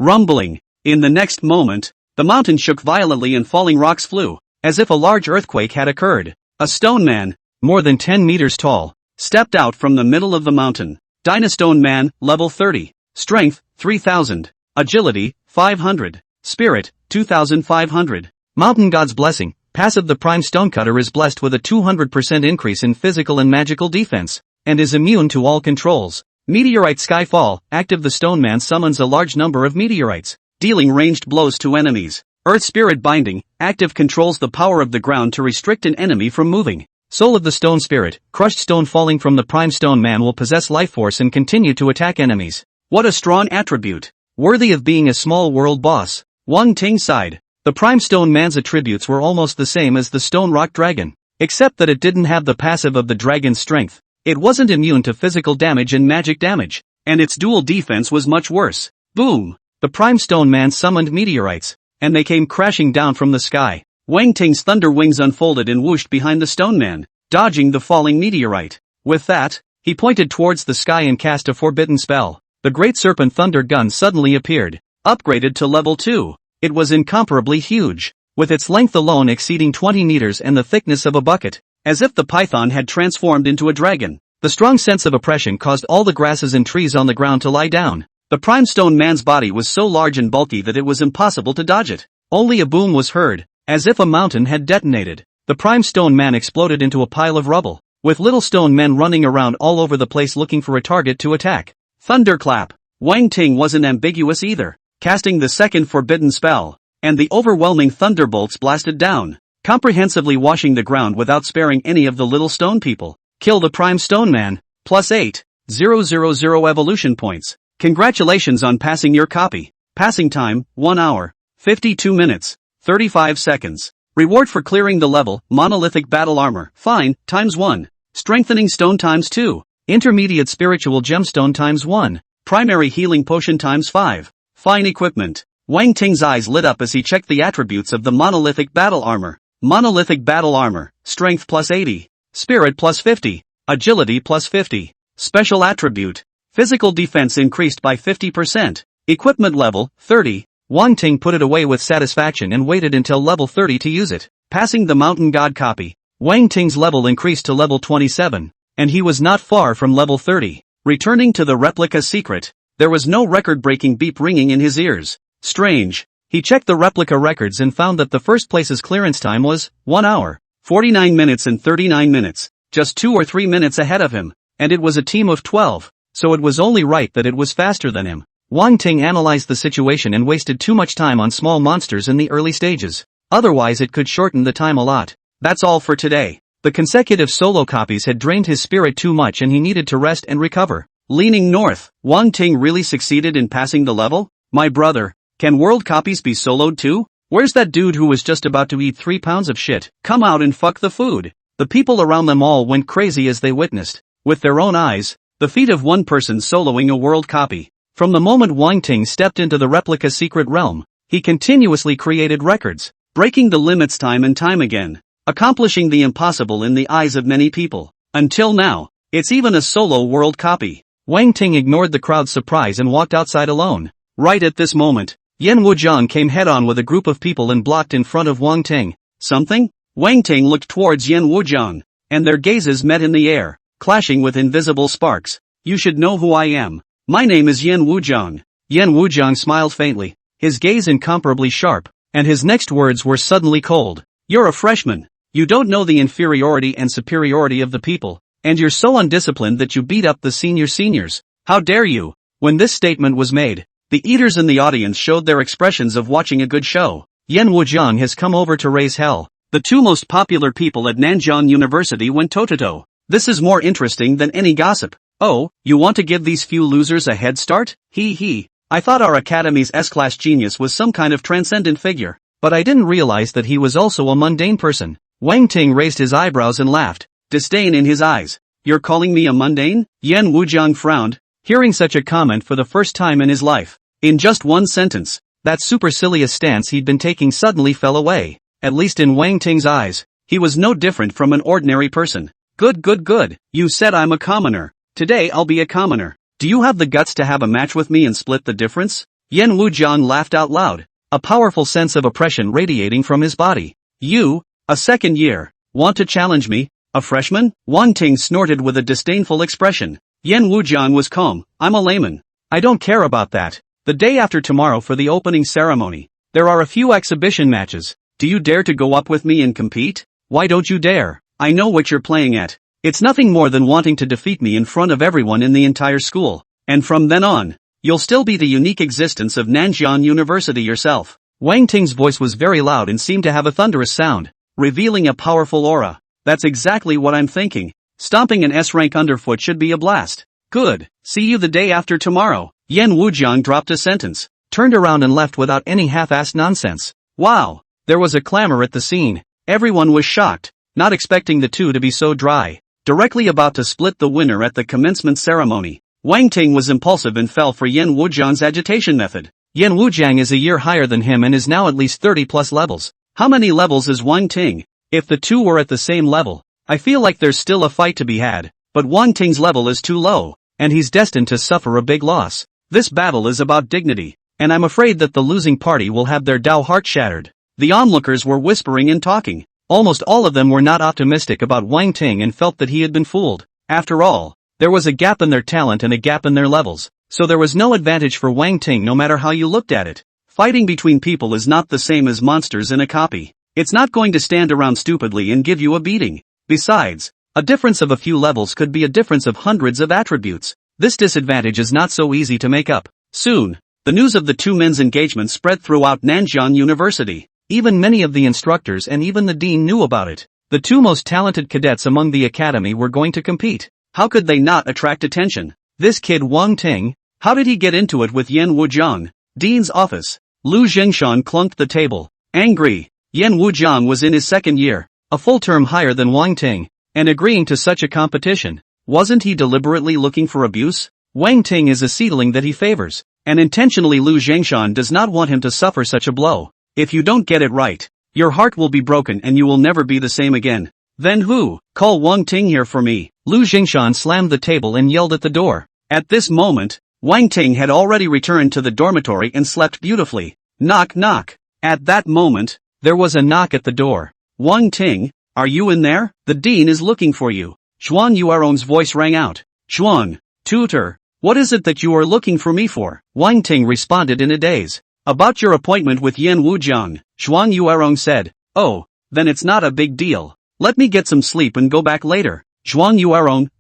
Rumbling. In the next moment, the mountain shook violently and falling rocks flew, as if a large earthquake had occurred. A stone man, more than 10 meters tall, stepped out from the middle of the mountain. Dynastone Man, level 30. Strength, 3000. Agility, 500. Spirit, 2500. Mountain God's Blessing. Passive. The Prime Stonecutter is blessed with a 200% increase in physical and magical defense, and is immune to all controls. Meteorite Skyfall. Active. The Stone Man summons a large number of meteorites, dealing ranged blows to enemies. Earth Spirit Binding. Active. Controls the power of the ground to restrict an enemy from moving. Soul of the Stone Spirit. Crushed stone falling from the Prime Stone Man will possess life force and continue to attack enemies. What a strong attribute. Worthy of being a small world boss. Wang Ting sighed. The Prime Stone Man's attributes were almost the same as the Stone Rock Dragon, except that it didn't have the passive of the dragon's strength. It wasn't immune to physical damage and magic damage, and its dual defense was much worse. Boom! The Prime Stone Man summoned meteorites, and they came crashing down from the sky. Wang Ting's thunder wings unfolded and whooshed behind the Stone Man, dodging the falling meteorite. With that, he pointed towards the sky and cast a forbidden spell. The Great Serpent Thunder Gun suddenly appeared, upgraded to level 2. It was incomparably huge, with its length alone exceeding 20 meters and the thickness of a bucket, as if the python had transformed into a dragon. The strong sense of oppression caused all the grasses and trees on the ground to lie down. The Prime Stone Man's body was so large and bulky that it was impossible to dodge it. Only a boom was heard, as if a mountain had detonated. The Prime Stone Man exploded into a pile of rubble, with little stone men running around all over the place looking for a target to attack. Thunderclap! Wang Ting wasn't ambiguous either, casting the second forbidden spell, and the overwhelming thunderbolts blasted down, comprehensively washing the ground without sparing any of the little stone people. Kill the Prime Stone Man, plus 8,000 evolution points. Congratulations on passing your copy. Passing time, 1 hour, 52 minutes, 35 seconds. Reward for clearing the level, monolithic battle armor, fine, times 1. Strengthening stone times 2. Intermediate spiritual gemstone times 1. Primary healing potion times 5. Fine equipment. Wang Ting's eyes lit up as he checked the attributes of the monolithic battle armor. Monolithic battle armor, strength plus 80. Spirit plus 50. Agility plus 50. Special attribute. Physical defense increased by 50%. Equipment level, 30. Wang Ting put it away with satisfaction and waited until level 30 to use it. Passing the Mountain God copy. Wang Ting's level increased to level 27, and he was not far from level 30. Returning to the replica secret, there was no record-breaking beep ringing in his ears. Strange. He checked the replica records and found that the first place's clearance time was 1 hour, 49 minutes and 39 minutes, just 2 or 3 minutes ahead of him, and it was a team of 12, so it was only right that it was faster than him. Wang Ting analyzed the situation and wasted too much time on small monsters in the early stages. Otherwise it could shorten the time a lot. That's all for today. The consecutive solo copies had drained his spirit too much and he needed to rest and recover. Leaning north, Wang Ting really succeeded in passing the level? My brother, can world copies be soloed too? Where's that dude who was just about to eat 3 pounds of shit? Come out and fuck the food. The people around them all went crazy as they witnessed, with their own eyes, the feat of one person soloing a world copy. From the moment Wang Ting stepped into the replica secret realm, he continuously created records, breaking the limits time and time again, accomplishing the impossible in the eyes of many people. Until now, it's even a solo world copy. Wang Ting ignored the crowd's surprise and walked outside alone. Right at this moment, Yan Wujiang came head-on with a group of people and blocked in front of Wang Ting. Something? Wang Ting looked towards Yan Wujiang, and their gazes met in the air, clashing with invisible sparks. You should know who I am. My name is Yan Wujiang. Yan Wujiang smiled faintly, his gaze incomparably sharp, and his next words were suddenly cold. You're a freshman. You don't know the inferiority and superiority of the people, and you're so undisciplined that you beat up the seniors. How dare you? When this statement was made, the eaters in the audience showed their expressions of watching a good show. Yan Wujiang has come over to raise hell. The two most popular people at Nanjiang University went toe-to-toe. This is more interesting than any gossip. Oh, you want to give these few losers a head start? Hee. I thought our academy's S-class genius was some kind of transcendent figure, but I didn't realize that he was also a mundane person. Wang Ting raised his eyebrows and laughed, disdain in his eyes. You're calling me a mundane? Yan Wujiang frowned, hearing such a comment for the first time in his life. In just one sentence, that supercilious stance he'd been taking suddenly fell away. At least in Wang Ting's eyes, he was no different from an ordinary person. Good. You said I'm a commoner. Today I'll be a commoner. Do you have the guts to have a match with me and split the difference? Yan Wujiang laughed out loud, a powerful sense of oppression radiating from his body. You, a second year, want to challenge me, a freshman? Wang Ting snorted with a disdainful expression. Yan Wujiang was calm. I'm a layman. I don't care about that. The day after tomorrow for the opening ceremony, there are a few exhibition matches. Do you dare to go up with me and compete? Why don't you dare? I know what you're playing at. It's nothing more than wanting to defeat me in front of everyone in the entire school. And from then on, you'll still be the unique existence of Nanjiang University yourself. Wang Ting's voice was very loud and seemed to have a thunderous sound, revealing a powerful aura. That's exactly what I'm thinking. Stomping an S-rank underfoot should be a blast. Good. See you the day after tomorrow. Yan Wujiang dropped a sentence, turned around and left without any half-assed nonsense. Wow. There was a clamor at the scene. Everyone was shocked, not expecting the two to be so dry. Directly about to split the winner at the commencement ceremony, Wang Ting was impulsive and fell for Yan Wujiang's agitation method. Yan Wujiang is a year higher than him and is now at least 30 plus levels. How many levels is Wang Ting? If the two were at the same level, I feel like there's still a fight to be had, but Wang Ting's level is too low, and he's destined to suffer a big loss. This battle is about dignity, and I'm afraid that the losing party will have their Dao heart shattered. The onlookers were whispering and talking. Almost all of them were not optimistic about Wang Ting and felt that he had been fooled. After all, there was a gap in their talent and a gap in their levels, so there was no advantage for Wang Ting no matter how you looked at it. Fighting between people is not the same as monsters in a copy. It's not going to stand around stupidly and give you a beating. Besides, a difference of a few levels could be a difference of hundreds of attributes. This disadvantage is not so easy to make up. Soon, the news of the two men's engagement spread throughout Nanjiang University. Even many of the instructors and even the dean knew about it. The two most talented cadets among the academy were going to compete. How could they not attract attention? This kid Wang Ting, how did he get into it with Yan Wujiang? Dean's office. Lu Zhengshan clunked the table. Angry. Yan Wujiang was in his second year, a full term higher than Wang Ting, and agreeing to such a competition. Wasn't he deliberately looking for abuse? Wang Ting is a seedling that he favors, and intentionally Lu Zhengshan does not want him to suffer such a blow. If you don't get it right, your heart will be broken and you will never be the same again. Then who? Call Wang Ting here for me. Lu Zhengshan slammed the table and yelled at the door. At this moment, Wang Ting had already returned to the dormitory and slept beautifully. Knock knock. At that moment, there was a knock at the door. Wang Ting, are you in there? The dean is looking for you. Zhuang Yuerong's voice rang out. Zhuang, tutor, what is it that you are looking for me for? Wang Ting responded in a daze. About your appointment with Yan Wujiang, Zhuang Yuerong said. Oh, then it's not a big deal. Let me get some sleep and go back later. Zhuang Yuerong, ?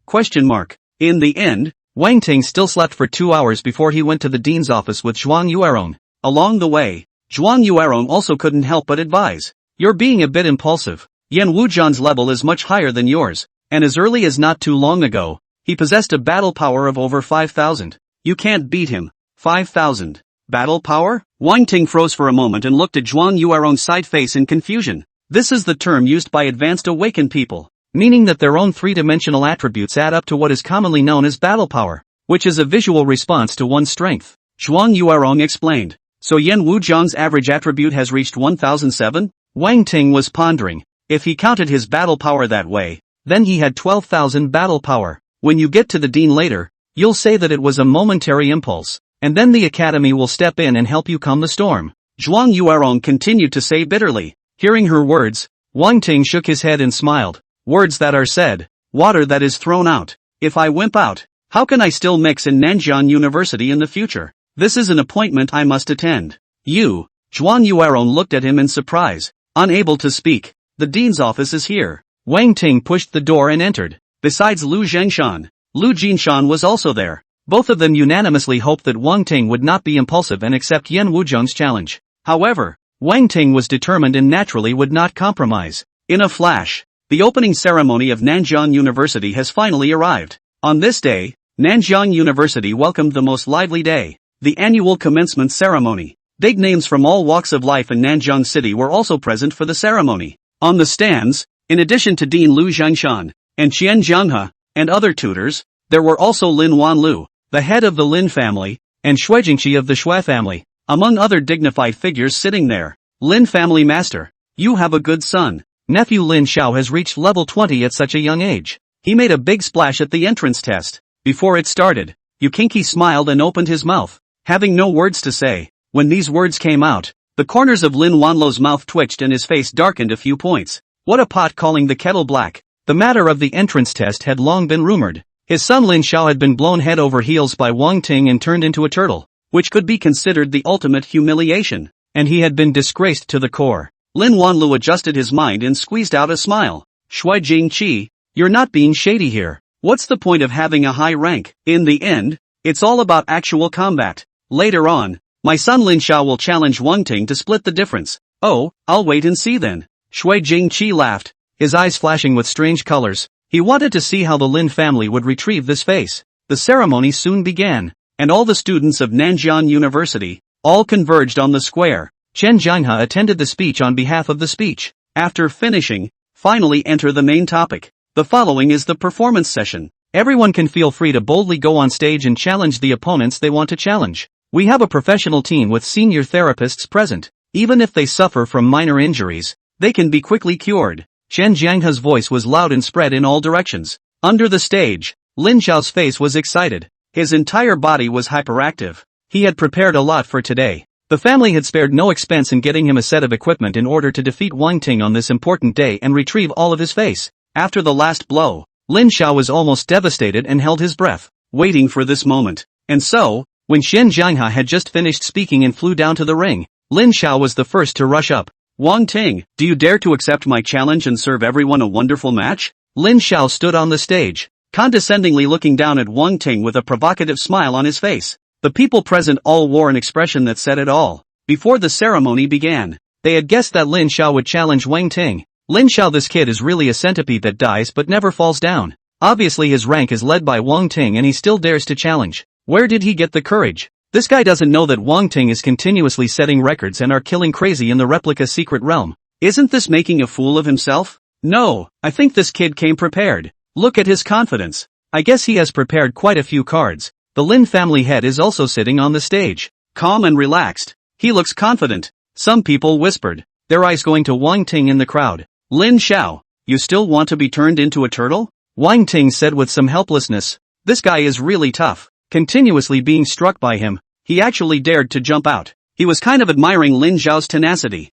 In the end, Wang Ting still slept for 2 hours before he went to the dean's office with Zhuang Yuerong. Along the way, Zhuang Yuerong also couldn't help but advise. You're being a bit impulsive. Yan Wujiang's level is much higher than yours, and as early as not too long ago, he possessed a battle power of over 5,000. You can't beat him. 5,000. Battle power? Wang Ting froze for a moment and looked at Zhuang Yuerong's side face in confusion. This is the term used by advanced awakened people, meaning that their own three-dimensional attributes add up to what is commonly known as battle power, which is a visual response to one's strength. Zhuang Yuerong explained. So Yan Wujiang's average attribute has reached 1007? Wang Ting was pondering. If he counted his battle power that way, then he had 12,000 battle power. When you get to the dean later, you'll say that it was a momentary impulse, and then the academy will step in and help you calm the storm. Zhuang Yuerong continued to say bitterly. Hearing her words, Wang Ting shook his head and smiled. Words that are said, water that is thrown out. If I wimp out, how can I still mix in Nanjiang University in the future? This is an appointment I must attend. You, Zhuang Yuerong looked at him in surprise, unable to speak. The dean's office is here. Wang Ting pushed the door and entered. Besides Lu Zhengshan, Lu Jinshan was also there. Both of them unanimously hoped that Wang Ting would not be impulsive and accept Yan Wujiang's challenge. However, Wang Ting was determined and naturally would not compromise. In a flash, the opening ceremony of Nanjiang University has finally arrived. On this day, Nanjiang University welcomed the most lively day, the annual commencement ceremony. Big names from all walks of life in Nanjiang City were also present for the ceremony. On the stands, in addition to Dean Lu Zhengshan, and Qian Jianghe, and other tutors, there were also Lin Wanlu, the head of the Lin family, and Shui Jingqi of the Shui family, among other dignified figures sitting there. Lin family master, you have a good son. Nephew Lin Xiao has reached level 20 at such a young age. He made a big splash at the entrance test. Before it started, Yukinki smiled and opened his mouth, having no words to say. When these words came out, the corners of Lin Wanlu's mouth twitched and his face darkened a few points. What a pot calling the kettle black. The matter of the entrance test had long been rumored. His son Lin Xiao had been blown head over heels by Wang Ting and turned into a turtle, which could be considered the ultimate humiliation, and he had been disgraced to the core. Lin Wanlu adjusted his mind and squeezed out a smile. Shui Jingqi, you're not being shady here. What's the point of having a high rank? In the end, it's all about actual combat. Later on, my son Lin Xiao will challenge Wang Ting to split the difference. Oh, I'll wait and see then. Shui Jingqi laughed, his eyes flashing with strange colors. He wanted to see how the Lin family would retrieve this face. The ceremony soon began, and all the students of Nanjiang University, all converged on the square. Chen Jianghe attended the speech on behalf of the speech. After finishing, finally enter the main topic. The following is the performance session. Everyone can feel free to boldly go on stage and challenge the opponents they want to challenge. We have a professional team with senior therapists present. Even if they suffer from minor injuries, they can be quickly cured. Shen Jianghe's voice was loud and spread in all directions. Under the stage, Lin Xiao's face was excited. His entire body was hyperactive. He had prepared a lot for today. The family had spared no expense in getting him a set of equipment in order to defeat Wang Ting on this important day and retrieve all of his face. After the last blow, Lin Xiao was almost devastated and held his breath, waiting for this moment. And so, when Shen Jianghe had just finished speaking and flew down to the ring, Lin Xiao was the first to rush up. Wang Ting, do you dare to accept my challenge and serve everyone a wonderful match? Lin Xiao stood on the stage, condescendingly looking down at Wang Ting with a provocative smile on his face. The people present all wore an expression that said it all. Before the ceremony began, they had guessed that Lin Xiao would challenge Wang Ting. Lin Xiao, this kid is really a centipede that dies but never falls down. Obviously his rank is led by Wang Ting and he still dares to challenge. Where did he get the courage? This guy doesn't know that Wang Ting is continuously setting records and are killing crazy in the replica secret realm. Isn't this making a fool of himself? No, I think this kid came prepared. Look at his confidence. I guess he has prepared quite a few cards. The Lin family head is also sitting on the stage, calm and relaxed. He looks confident. Some people whispered, their eyes going to Wang Ting in the crowd. Lin Xiao, you still want to be turned into a turtle? Wang Ting said with some helplessness. This guy is really tough. Continuously being struck by him, he actually dared to jump out. He was kind of admiring Lin Xiao's tenacity.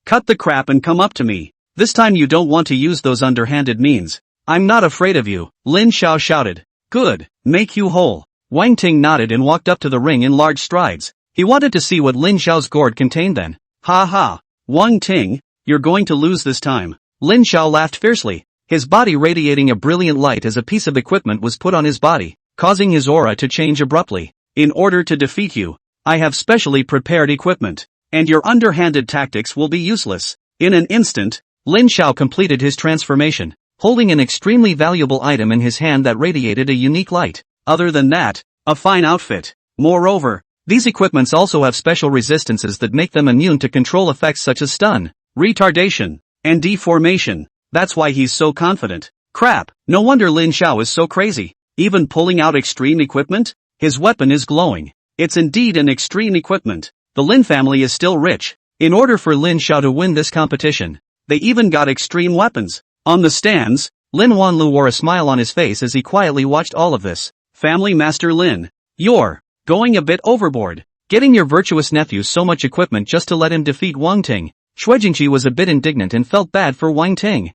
Cut the crap and come up to me. This time you don't want to use those underhanded means. I'm not afraid of you, Lin Xiao shouted. Good, make you whole. Wang Ting nodded and walked up to the ring in large strides. He wanted to see what Lin Xiao's gourd contained then. Ha ha. Wang Ting, you're going to lose this time. Lin Xiao laughed fiercely, his body radiating a brilliant light as a piece of equipment was put on his body, causing his aura to change abruptly. In order to defeat you, I have specially prepared equipment, and your underhanded tactics will be useless. In an instant, Lin Xiao completed his transformation, holding an extremely valuable item in his hand that radiated a unique light. Other than that, a fine outfit. Moreover, these equipments also have special resistances that make them immune to control effects such as stun, retardation, and deformation. That's why he's so confident. Crap, no wonder Lin Xiao is so crazy. Even pulling out extreme equipment? His weapon is glowing. It's indeed an extreme equipment. The Lin family is still rich. In order for Lin Xiao to win this competition, they even got extreme weapons. On the stands, Lin Wanlu wore a smile on his face as he quietly watched all of this. Family Master Lin, you're going a bit overboard. Getting your virtuous nephew so much equipment just to let him defeat Wang Ting. Shui Jingqi was a bit indignant and felt bad for Wang Ting.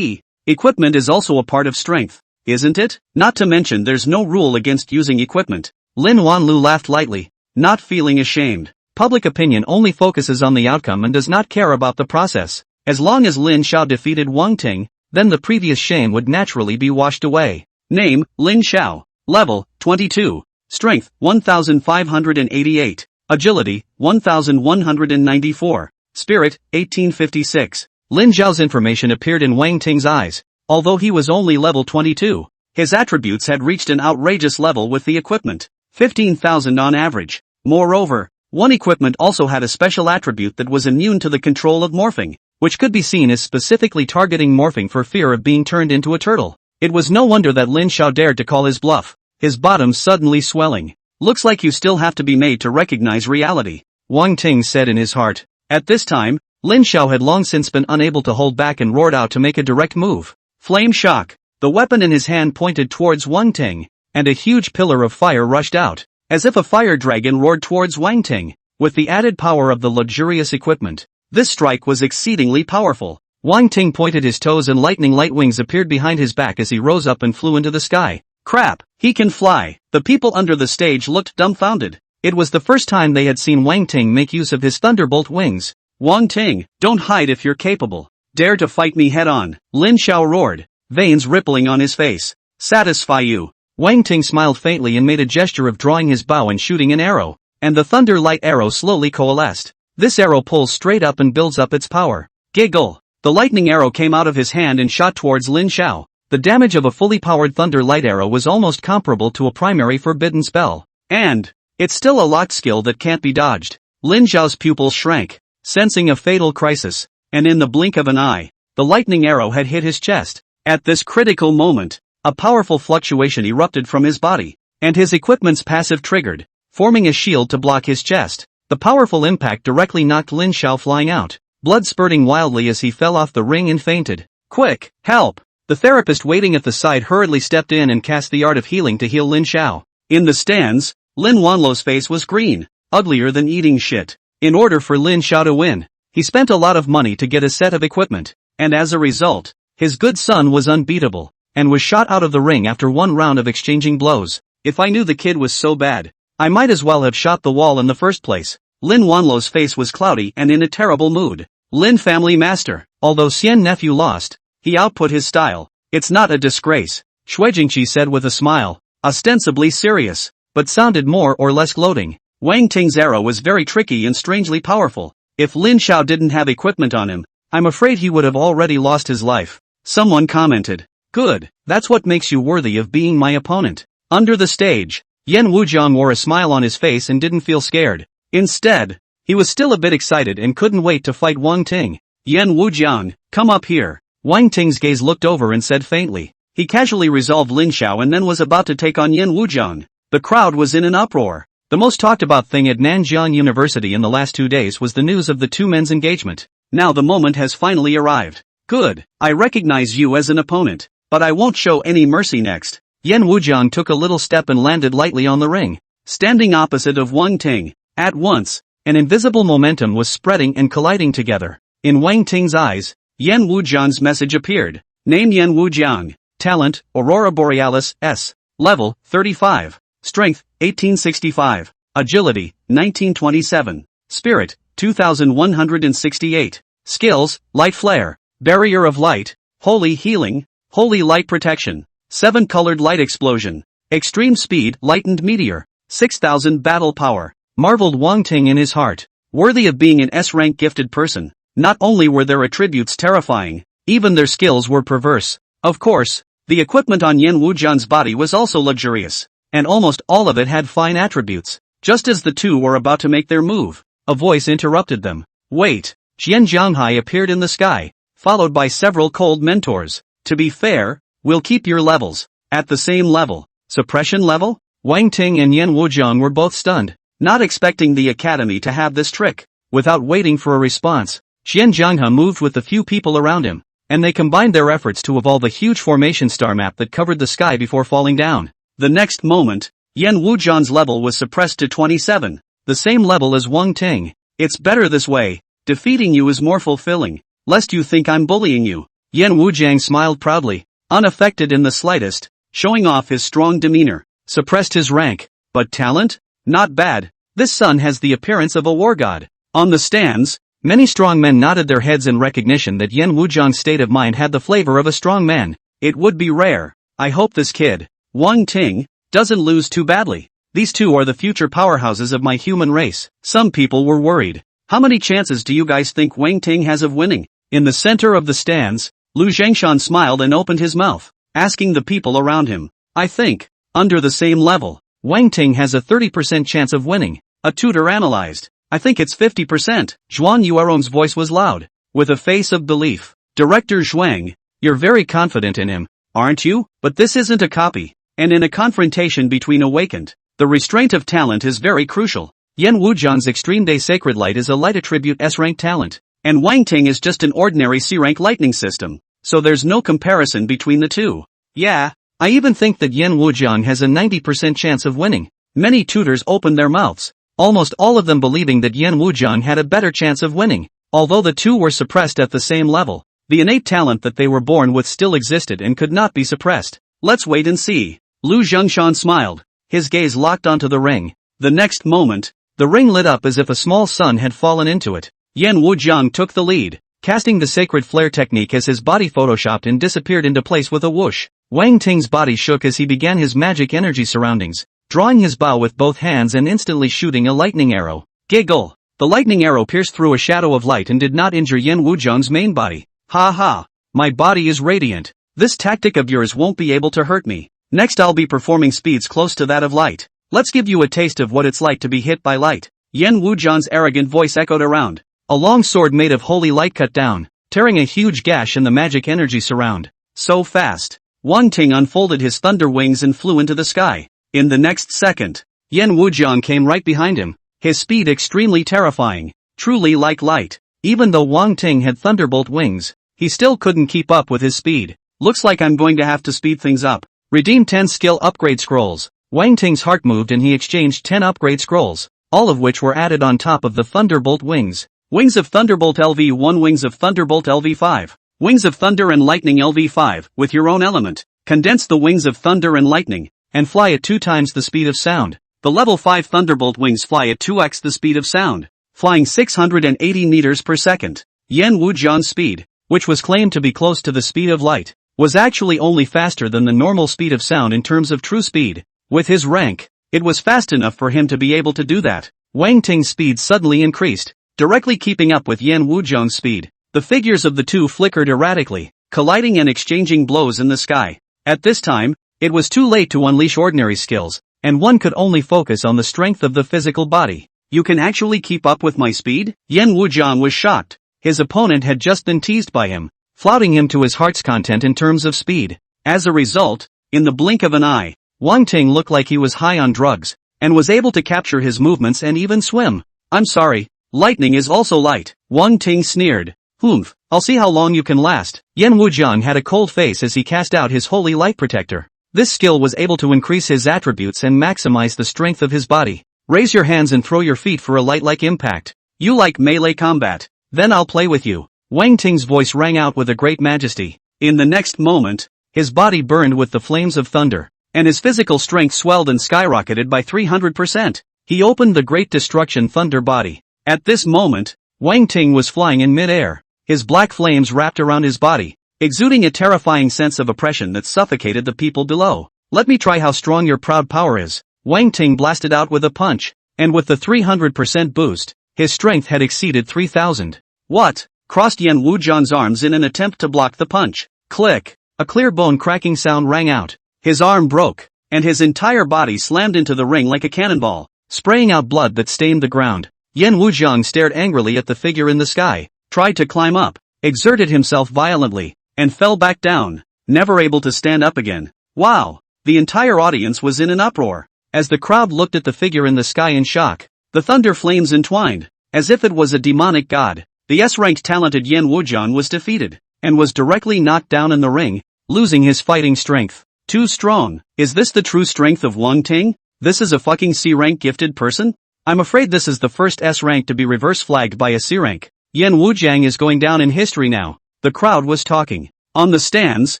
Equipment is also a part of strength, isn't it? Not to mention there's no rule against using equipment. Lin Wanlu laughed lightly, not feeling ashamed. Public opinion only focuses on the outcome and does not care about the process. As long as Lin Xiao defeated Wang Ting, then the previous shame would naturally be washed away. Name, Lin Xiao. Level, 22. Strength, 1588. Agility, 1194. Spirit, 1856. Lin Xiao's information appeared in Wang Ting's eyes. Although he was only level 22, his attributes had reached an outrageous level with the equipment. 15,000 on average. Moreover, one equipment also had a special attribute that was immune to the control of morphing, which could be seen as specifically targeting morphing for fear of being turned into a turtle. It was no wonder that Lin Xiao dared to call his bluff, his bottom suddenly swelling. Looks like you still have to be made to recognize reality, Wang Ting said in his heart. At this time, Lin Xiao had long since been unable to hold back and roared out to make a direct move. Flame shock. The weapon in his hand pointed towards Wang Ting, and a huge pillar of fire rushed out, as if a fire dragon roared towards Wang Ting. With the added power of the luxurious equipment, this strike was exceedingly powerful. Wang Ting pointed his toes and lightning light wings appeared behind his back as he rose up and flew into the sky. Crap, he can fly. The people under the stage looked dumbfounded. It was the first time they had seen Wang Ting make use of his thunderbolt wings. Wang Ting, don't hide if you're capable. Dare to fight me head on, Lin Xiao roared, veins rippling on his face. Satisfy you. Wang Ting smiled faintly and made a gesture of drawing his bow and shooting an arrow, and the thunder light arrow slowly coalesced. This arrow pulls straight up and builds up its power. Giggle. The lightning arrow came out of his hand and shot towards Lin Xiao. The damage of a fully powered thunder light arrow was almost comparable to a primary forbidden spell. And it's still a locked skill that can't be dodged. Lin Xiao's pupils shrank, sensing a fatal crisis, and in the blink of an eye, the lightning arrow had hit his chest. At this critical moment, A powerful fluctuation erupted from his body, and his equipment's passive triggered, forming a shield to block his chest. The powerful impact directly knocked Lin Xiao flying out, blood spurting wildly as he fell off the ring and fainted. Quick, help! The therapist waiting at the side hurriedly stepped in and cast the art of healing to heal Lin Xiao. In the stands, Lin Wanlo's face was green, uglier than eating shit. In order for Lin Xiao to win, he spent a lot of money to get a set of equipment, and as a result, his good son was unbeatable, and was shot out of the ring after one round of exchanging blows. If I knew the kid was so bad, I might as well have shot the wall in the first place. Lin Wanlo's face was cloudy and in a terrible mood. Lin family master. Although Xian nephew lost, he output his style. It's not a disgrace, Shui Jingqi said with a smile, ostensibly serious, but sounded more or less gloating. Wang Ting's arrow was very tricky and strangely powerful. If Lin Xiao didn't have equipment on him, I'm afraid he would have already lost his life. Someone commented. Good, that's what makes you worthy of being my opponent. Under the stage, Yan Wujiang wore a smile on his face and didn't feel scared. Instead, he was still a bit excited and couldn't wait to fight Wang Ting. Yan Wujiang, come up here. Wang Ting's gaze looked over and said faintly. He casually resolved Lin Xiao and then was about to take on Yan Wujiang. The crowd was in an uproar. The most talked about thing at Nanjiang University in the last 2 days was the news of the two men's engagement. Now the moment has finally arrived. Good, I recognize you as an opponent, but I won't show any mercy next. Yan Wujiang took a little step and landed lightly on the ring, standing opposite of Wang Ting. At once, an invisible momentum was spreading and colliding together. In Wang Ting's eyes, Yan Wujiang's message appeared. Name Yan Wujiang. Talent, Aurora Borealis, S. Level, 35. Strength, 1865. Agility, 1927. Spirit, 2168. Skills, Light Flare. Barrier of Light. Holy Healing. Holy Light Protection. 7-colored Light Explosion. Extreme Speed, Lightened Meteor. 6000 Battle Power. Marveled Wang Ting in his heart. Worthy of being an S-rank gifted person. Not only were their attributes terrifying, even their skills were perverse. Of course, the equipment on Yan Wujiang's body was also luxurious, and almost all of it had fine attributes. Just as the two were about to make their move, a voice interrupted them. Wait, Jian Jianghai appeared in the sky, followed by several cold mentors. To be fair, we'll keep your levels at the same level. Suppression level? Wang Ting and Yan Wujiang were both stunned, not expecting the academy to have this trick. Without waiting for a response, Xian Jianghe moved with the few people around him, and they combined their efforts to evolve a huge formation star map that covered the sky before falling down. The next moment, Yan Wujiang's level was suppressed to 27, the same level as Wang Ting. It's better this way. Defeating you is more fulfilling, lest you think I'm bullying you. Yan Wujiang smiled proudly, unaffected in the slightest, showing off his strong demeanor. Suppressed his rank, but talent? Not bad. This son has the appearance of a war god. On the stands, many strong men nodded their heads in recognition that Yan Wujiang's state of mind had the flavor of a strong man. It would be rare. I hope this kid, Wang Ting, doesn't lose too badly. These two are the future powerhouses of my human race. Some people were worried. How many chances do you guys think Wang Ting has of winning? In the center of the stands, Lu Zhengshan smiled and opened his mouth, asking the people around him. I think, under the same level, Wang Ting has a 30% chance of winning. A tutor analyzed. I think it's 50%. Zhuan Yuerong's voice was loud, with a face of belief. Director Zhuang, you're very confident in him, aren't you? But this isn't a copy. And in a confrontation between awakened, the restraint of talent is very crucial. Yan Wujiang's Extreme Day Sacred Light is a light attribute S-rank talent, and Wang Ting is just an ordinary C-rank lightning system, so there's no comparison between the two. Yeah, I even think that Yan Wujiang has a 90% chance of winning. Many tutors opened their mouths, almost all of them believing that Yan Wujiang had a better chance of winning. Although the two were suppressed at the same level, the innate talent that they were born with still existed and could not be suppressed. Let's wait and see. Lu Zhengshan smiled, his gaze locked onto the ring. The next moment, the ring lit up as if a small sun had fallen into it. Yan Wujiang took the lead, casting the sacred flare technique as his body photoshopped and disappeared into place with a whoosh. Wang Ting's body shook as he began his magic energy surroundings, drawing his bow with both hands and instantly shooting a lightning arrow. Giggle! The lightning arrow pierced through a shadow of light and did not injure Yan Wujiang's main body. Ha ha! My body is radiant. This tactic of yours won't be able to hurt me. Next I'll be performing speeds close to that of light. Let's give you a taste of what it's like to be hit by light. Yan Wujiang's arrogant voice echoed around. A long sword made of holy light cut down, tearing a huge gash in the magic energy surround. So fast. Wang Ting unfolded his thunder wings and flew into the sky. In the next second, Yan Wujiang came right behind him, his speed extremely terrifying, truly like light. Even though Wang Ting had thunderbolt wings, he still couldn't keep up with his speed. Looks like I'm going to have to speed things up. Redeem 10 skill upgrade scrolls. Wang Ting's heart moved and he exchanged 10 upgrade scrolls, all of which were added on top of the thunderbolt wings. Wings of Thunderbolt LV1, Wings of Thunderbolt LV5. Wings of Thunder and Lightning LV5, with your own element. Condense the wings of thunder and lightning, and fly at 2 times the speed of sound. The level 5 Thunderbolt wings fly at 2x the speed of sound, flying 680 meters per second. Yan Wujiang's speed, which was claimed to be close to the speed of light, was actually only faster than the normal speed of sound in terms of true speed. With his rank, it was fast enough for him to be able to do that. Wang Ting's speed suddenly increased, directly keeping up with Yan Wujiang's speed. The figures of the two flickered erratically, colliding and exchanging blows in the sky. At this time, it was too late to unleash ordinary skills, and one could only focus on the strength of the physical body. You can actually keep up with my speed? Yan Wujiang was shocked. His opponent had just been teased by him, flouting him to his heart's content in terms of speed. As a result, in the blink of an eye, Wang Ting looked like he was high on drugs, and was able to capture his movements and even swim. I'm sorry, lightning is also light. Wang Ting sneered. Humph, I'll see how long you can last. Yan Wujiang had a cold face as he cast out his holy light protector. This skill was able to increase his attributes and maximize the strength of his body. Raise your hands and throw your feet for a light-like impact. You like melee combat? Then I'll play with you. Wang Ting's voice rang out with a great majesty. In the next moment, his body burned with the flames of thunder, and his physical strength swelled and skyrocketed by 300%. He opened the Great Destruction Thunder body. At this moment, Wang Ting was flying in mid-air, his black flames wrapped around his body, exuding a terrifying sense of oppression that suffocated the people below. Let me try how strong your proud power is. Wang Ting blasted out with a punch, and with the 300% boost, his strength had exceeded 3,000. What? Crossed Yan Wujiang's arms in an attempt to block the punch. Click! A clear bone cracking sound rang out. His arm broke, and his entire body slammed into the ring like a cannonball, spraying out blood that stained the ground. Yan Wujiang stared angrily at the figure in the sky, tried to climb up, exerted himself violently, and fell back down, never able to stand up again. Wow! The entire audience was in an uproar. As the crowd looked at the figure in the sky in shock, the thunder flames entwined, as if it was a demonic god. The S-ranked talented Yan Wujiang was defeated, and was directly knocked down in the ring, losing his fighting strength. Too strong. Is this the true strength of Wang Ting? This is a fucking C-rank gifted person? I'm afraid this is the first S-rank to be reverse flagged by a C-rank. Yan Wujiang is going down in history now. The crowd was talking. On the stands,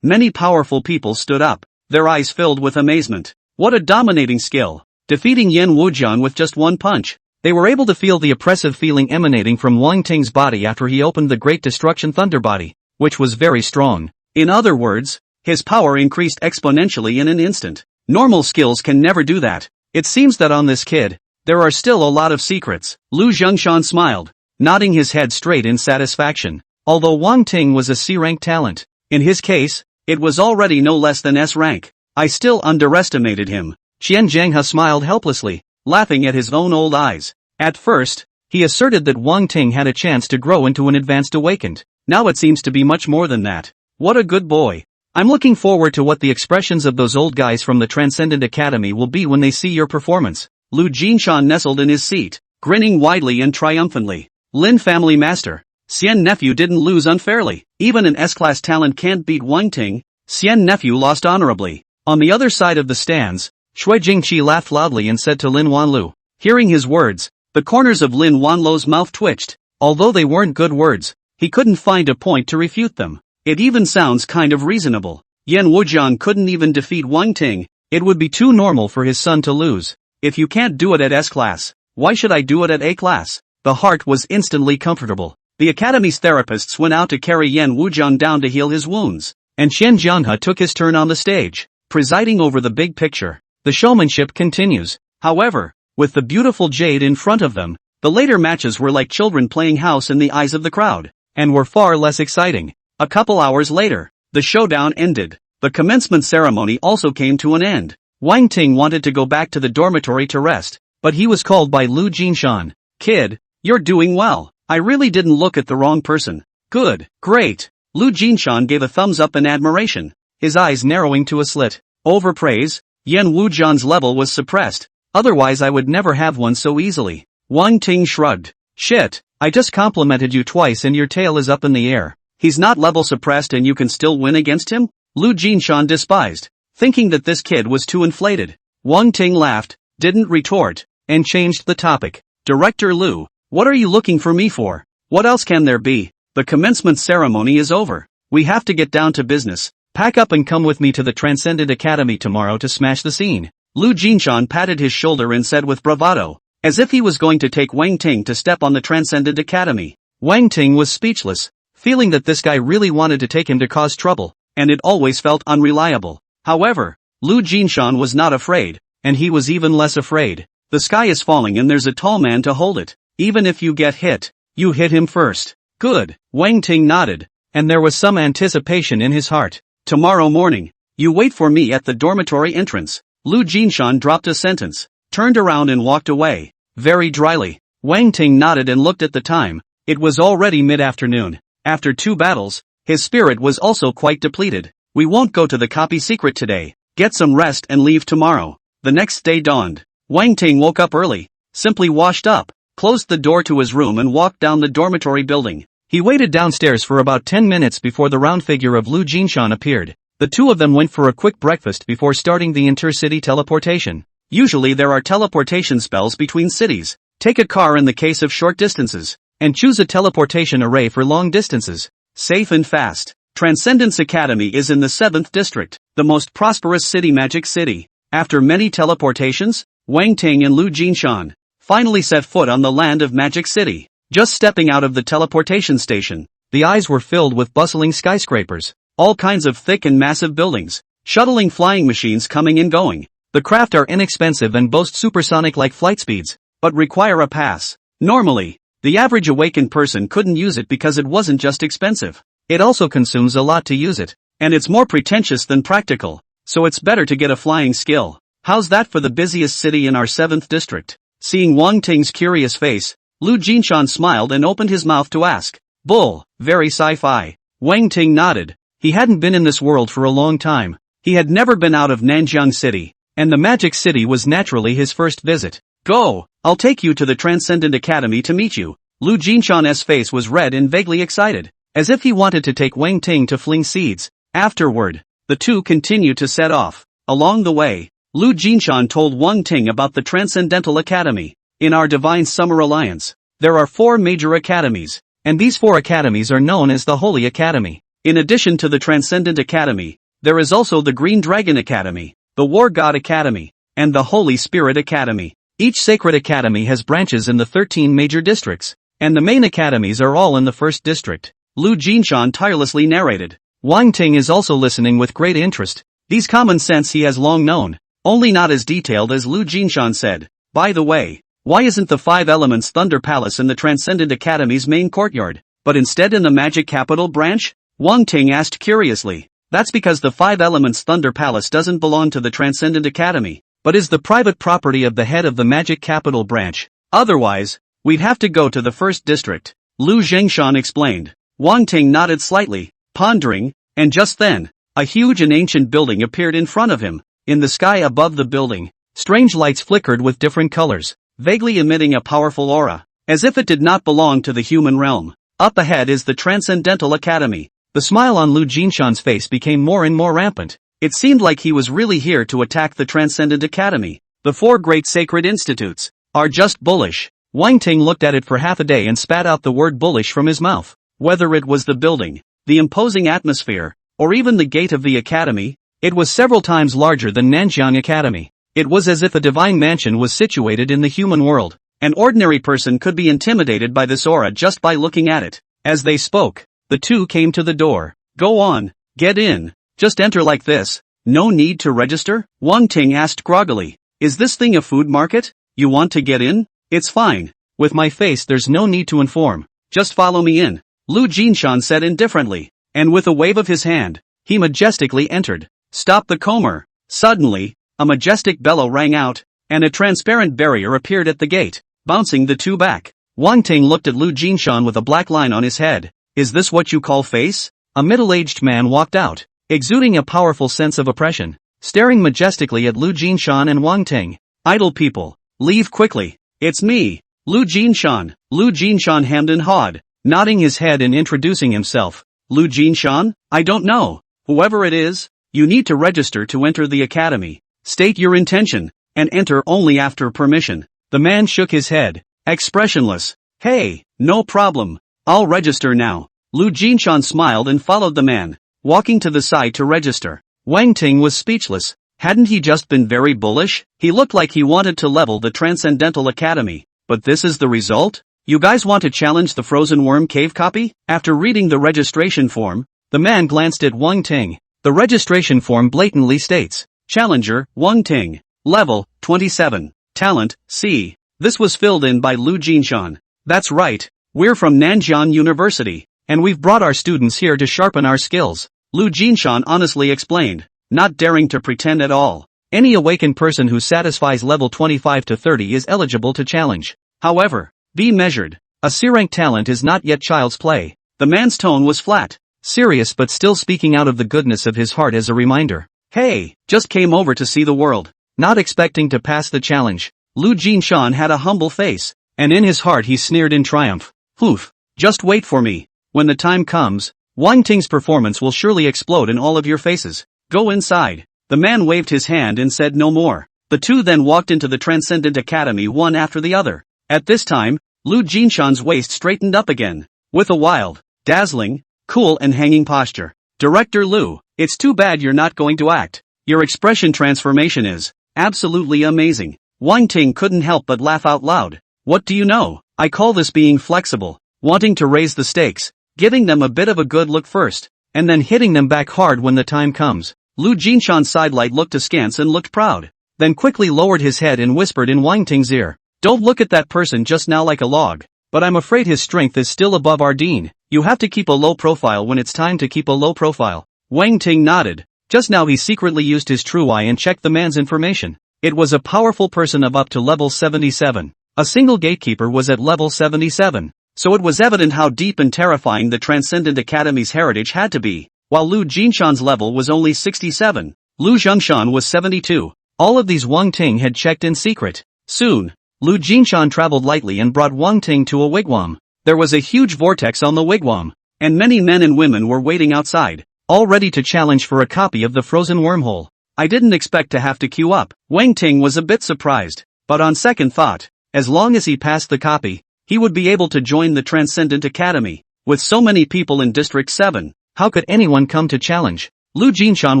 many powerful people stood up, their eyes filled with amazement. What a dominating skill. Defeating Yan Wujiang with just one punch. They were able to feel the oppressive feeling emanating from Wang Ting's body after he opened the Great Destruction Thunder body, which was very strong. In other words, his power increased exponentially in an instant. Normal skills can never do that. It seems that on this kid, there are still a lot of secrets. Lu Zhongshan smiled, nodding his head straight in satisfaction. Although Wang Ting was a C-rank talent, in his case, it was already no less than S-rank. I still underestimated him. Qian Zhenghe smiled helplessly, laughing at his own old eyes. At first, he asserted that Wang Ting had a chance to grow into an advanced awakened. Now it seems to be much more than that. What a good boy. I'm looking forward to what the expressions of those old guys from the Transcendent Academy will be when they see your performance. Lu Jinshan nestled in his seat, grinning widely and triumphantly. Lin family master. Xian nephew didn't lose unfairly. Even an S-class talent can't beat Wang Ting. Xian nephew lost honorably. On the other side of the stands, Shui Jingqi laughed loudly and said to Lin Wanlu. Hearing his words, the corners of Lin Wanlu's mouth twitched. Although they weren't good words, he couldn't find a point to refute them. It even sounds kind of reasonable. Yan Wujiang couldn't even defeat Wang Ting. It would be too normal for his son to lose. If you can't do it at S-class, why should I do it at A-class? The heart was instantly comfortable. The academy's therapists went out to carry Yan Wujiang down to heal his wounds, and Qian Zhenghe took his turn on the stage, presiding over the big picture. The showmanship continues. However, with the beautiful Jade in front of them, the later matches were like children playing house in the eyes of the crowd, and were far less exciting. A couple hours later, the showdown ended. The commencement ceremony also came to an end. Wang Ting wanted to go back to the dormitory to rest, but he was called by Lu Jinshan. Kid, you're doing well. I really didn't look at the wrong person. Good, great. Lu Jinshan gave a thumbs up in admiration. his eyes narrowing to a slit. Overpraise? Yan Wujian's level was suppressed. Otherwise I would never have won so easily. Wang Ting shrugged. Shit, I just complimented you twice and your tail is up in the air. He's not level suppressed and you can still win against him? Lu Jinshan despised, thinking that this kid was too inflated. Wang Ting laughed, didn't retort, and changed the topic. Director Lu, what are you looking for me for? What else can there be? The commencement ceremony is over. We have to get down to business. Pack up and come with me to the Transcendent Academy tomorrow to smash the scene. Lu Jinshan patted his shoulder and said with bravado, as if he was going to take Wang Ting to step on the Transcendent Academy. Wang Ting was speechless, feeling that this guy really wanted to take him to cause trouble, and it always felt unreliable. However, Lu Jinshan was not afraid, and he was even less afraid. The sky is falling and there's a tall man to hold it. Even if you get hit, you hit him first. Good. Wang Ting nodded, and there was some anticipation in his heart. Tomorrow morning, you wait for me at the dormitory entrance. Lu Jinshan dropped a sentence, turned around and walked away, very dryly. Wang Ting nodded and looked at the time. It was already mid-afternoon. After 2 battles, his spirit was also quite depleted. We won't go to the copy secret today. Get some rest and leave tomorrow. The next day dawned. Wang Ting woke up early, simply washed up, closed the door to his room and walked down the dormitory building. He waited downstairs for about 10 minutes before the round figure of Lu Jinshan appeared. The two of them went for a quick breakfast before starting the intercity teleportation. Usually there are teleportation spells between cities. Take a car in the case of short distances, and choose a teleportation array for long distances. Safe and fast. Transcendence Academy is in the 7th district, the most prosperous city, Magic City. After many teleportations, Wang Ting and Lu Jinshan finally set foot on the land of Magic City. Just stepping out of the teleportation station, the eyes were filled with bustling skyscrapers, all kinds of thick and massive buildings, shuttling flying machines coming and going. The craft are inexpensive and boast supersonic-like flight speeds, but require a pass. Normally, the average awakened person couldn't use it because it wasn't just expensive. It also consumes a lot to use it, and it's more pretentious than practical, so it's better to get a flying skill. How's that for the busiest city in our 7th district? Seeing Wang Ting's curious face, Lu Jinshan smiled and opened his mouth to ask. Bull, very sci-fi. Wang Ting nodded. He hadn't been in this world for a long time. He had never been out of Nanjiang City, and the Magic City was naturally his first visit. Go, I'll take you to the Transcendent Academy to meet you. Lu Jinshan's face was red and vaguely excited, as if he wanted to take Wang Ting to fling seeds. Afterward, the two continued to set off. Along the way, Lu Jinshan told Wang Ting about the Transcendental Academy. In our Divine Summer Alliance, there are 4 major academies, and these 4 academies are known as the Holy Academy. In addition to the Transcendent Academy, there is also the Green Dragon Academy, the War God Academy, and the Holy Spirit Academy. Each sacred academy has branches in the 13 major districts, and the main academies are all in the 1st district. Lu Jinshan tirelessly narrated. Wang Ting is also listening with great interest. These common sense he has long known, only not as detailed as Lu Jinshan said. By the way, why isn't the 5 Elements Thunder Palace in the Transcendent Academy's main courtyard, but instead in the Magic Capital branch? Wang Ting asked curiously. That's because the 5 Elements Thunder Palace doesn't belong to the Transcendent Academy, but is the private property of the head of the Magic Capital branch. Otherwise, we'd have to go to the 1st district. Lu Jinshan explained. Wang Ting nodded slightly, pondering, and just then, a huge and ancient building appeared in front of him. In the sky above the building, strange lights flickered with different colors, vaguely emitting a powerful aura, as if it did not belong to the human realm. Up ahead is the Transcendental Academy. The smile on Lu Jinshan's face became more and more rampant. It seemed like he was really here to attack the Transcendent Academy. The 4 great sacred institutes are just bullish. Wang Ting looked at it for half a day and spat out the word bullish from his mouth. Whether it was the building, the imposing atmosphere, or even the gate of the academy, it was several times larger than Nanjiang Academy. It was as if a divine mansion was situated in the human world. An ordinary person could be intimidated by this aura just by looking at it. As they spoke, the two came to the door. Go on, get in. Just enter like this. No need to register? Wang Ting asked groggily. Is this thing a food market? You want to get in? It's fine. With my face there's no need to inform. Just follow me in. Lu Jinshan said indifferently, and with a wave of his hand, he majestically entered. Stop the comber. Suddenly, a majestic bellow rang out, and a transparent barrier appeared at the gate, bouncing the two back. Wang Ting looked at Lu Jinshan with a black line on his head. Is this what you call face? A middle-aged man walked out, exuding a powerful sense of oppression, staring majestically at Lu Jinshan and Wang Ting. Idle people, leave quickly. It's me, Lu Jinshan. Lu Jinshan hemmed and hawed, nodding his head and introducing himself. Lu Jinshan? I don't know. Whoever it is, you need to register to enter the academy. State your intention, and enter only after permission. The man shook his head, expressionless. Hey, no problem. I'll register now. Lu Jinshan smiled and followed the man, walking to the side to register. Wang Ting was speechless. Hadn't he just been very bullish? He looked like he wanted to level the Transcendental Academy. But this is the result? You guys want to challenge the Frozen Worm Cave copy? After reading the registration form, the man glanced at Wang Ting. The registration form blatantly states, Challenger, Wang Ting. Level, 27. Talent, C. This was filled in by Lu Jinshan. That's right. We're from Nanjiang University, and we've brought our students here to sharpen our skills. Lu Jinshan honestly explained, not daring to pretend at all. Any awakened person who satisfies level 25 to 30 is eligible to challenge. However, be measured. A C-rank talent is not yet child's play. The man's tone was flat, serious but still speaking out of the goodness of his heart as a reminder. Hey, just came over to see the world. Not expecting to pass the challenge. Lu Jinshan had a humble face, and in his heart he sneered in triumph. Poof, just wait for me. When the time comes, Wang Ting's performance will surely explode in all of your faces. Go inside. The man waved his hand and said no more. The two then walked into the Transcendent Academy one after the other. At this time, Lu Jinshan's waist straightened up again, with a wild, dazzling, cool and hanging posture. Director Lu, it's too bad you're not going to act. Your expression transformation is absolutely amazing. Wang Ting couldn't help but laugh out loud. What do you know? I call this being flexible, wanting to raise the stakes, giving them a bit of a good look first, and then hitting them back hard when the time comes. Lu Jinshan's sidelight looked askance and looked proud, then quickly lowered his head and whispered in Wang Ting's ear. Don't look at that person just now like a log, but I'm afraid his strength is still above our dean. You have to keep a low profile when it's time to keep a low profile. Wang Ting nodded. Just now he secretly used his true eye and checked the man's information. It was a powerful person of up to level 77. A single gatekeeper was at level 77. So it was evident how deep and terrifying the Transcendent Academy's heritage had to be. While Lu Jinshan's level was only 67, Lu Zhongshan was 72. All of these Wang Ting had checked in secret. Soon, Lu Jinshan traveled lightly and brought Wang Ting to a wigwam. There was a huge vortex on the wigwam, and many men and women were waiting outside, all ready to challenge for a copy of the Frozen Wormhole. I didn't expect to have to queue up. Wang Ting was a bit surprised, but on second thought, as long as he passed the copy, he would be able to join the Transcendent Academy. With so many people in District 7, how could anyone come to challenge? Lu Jinshan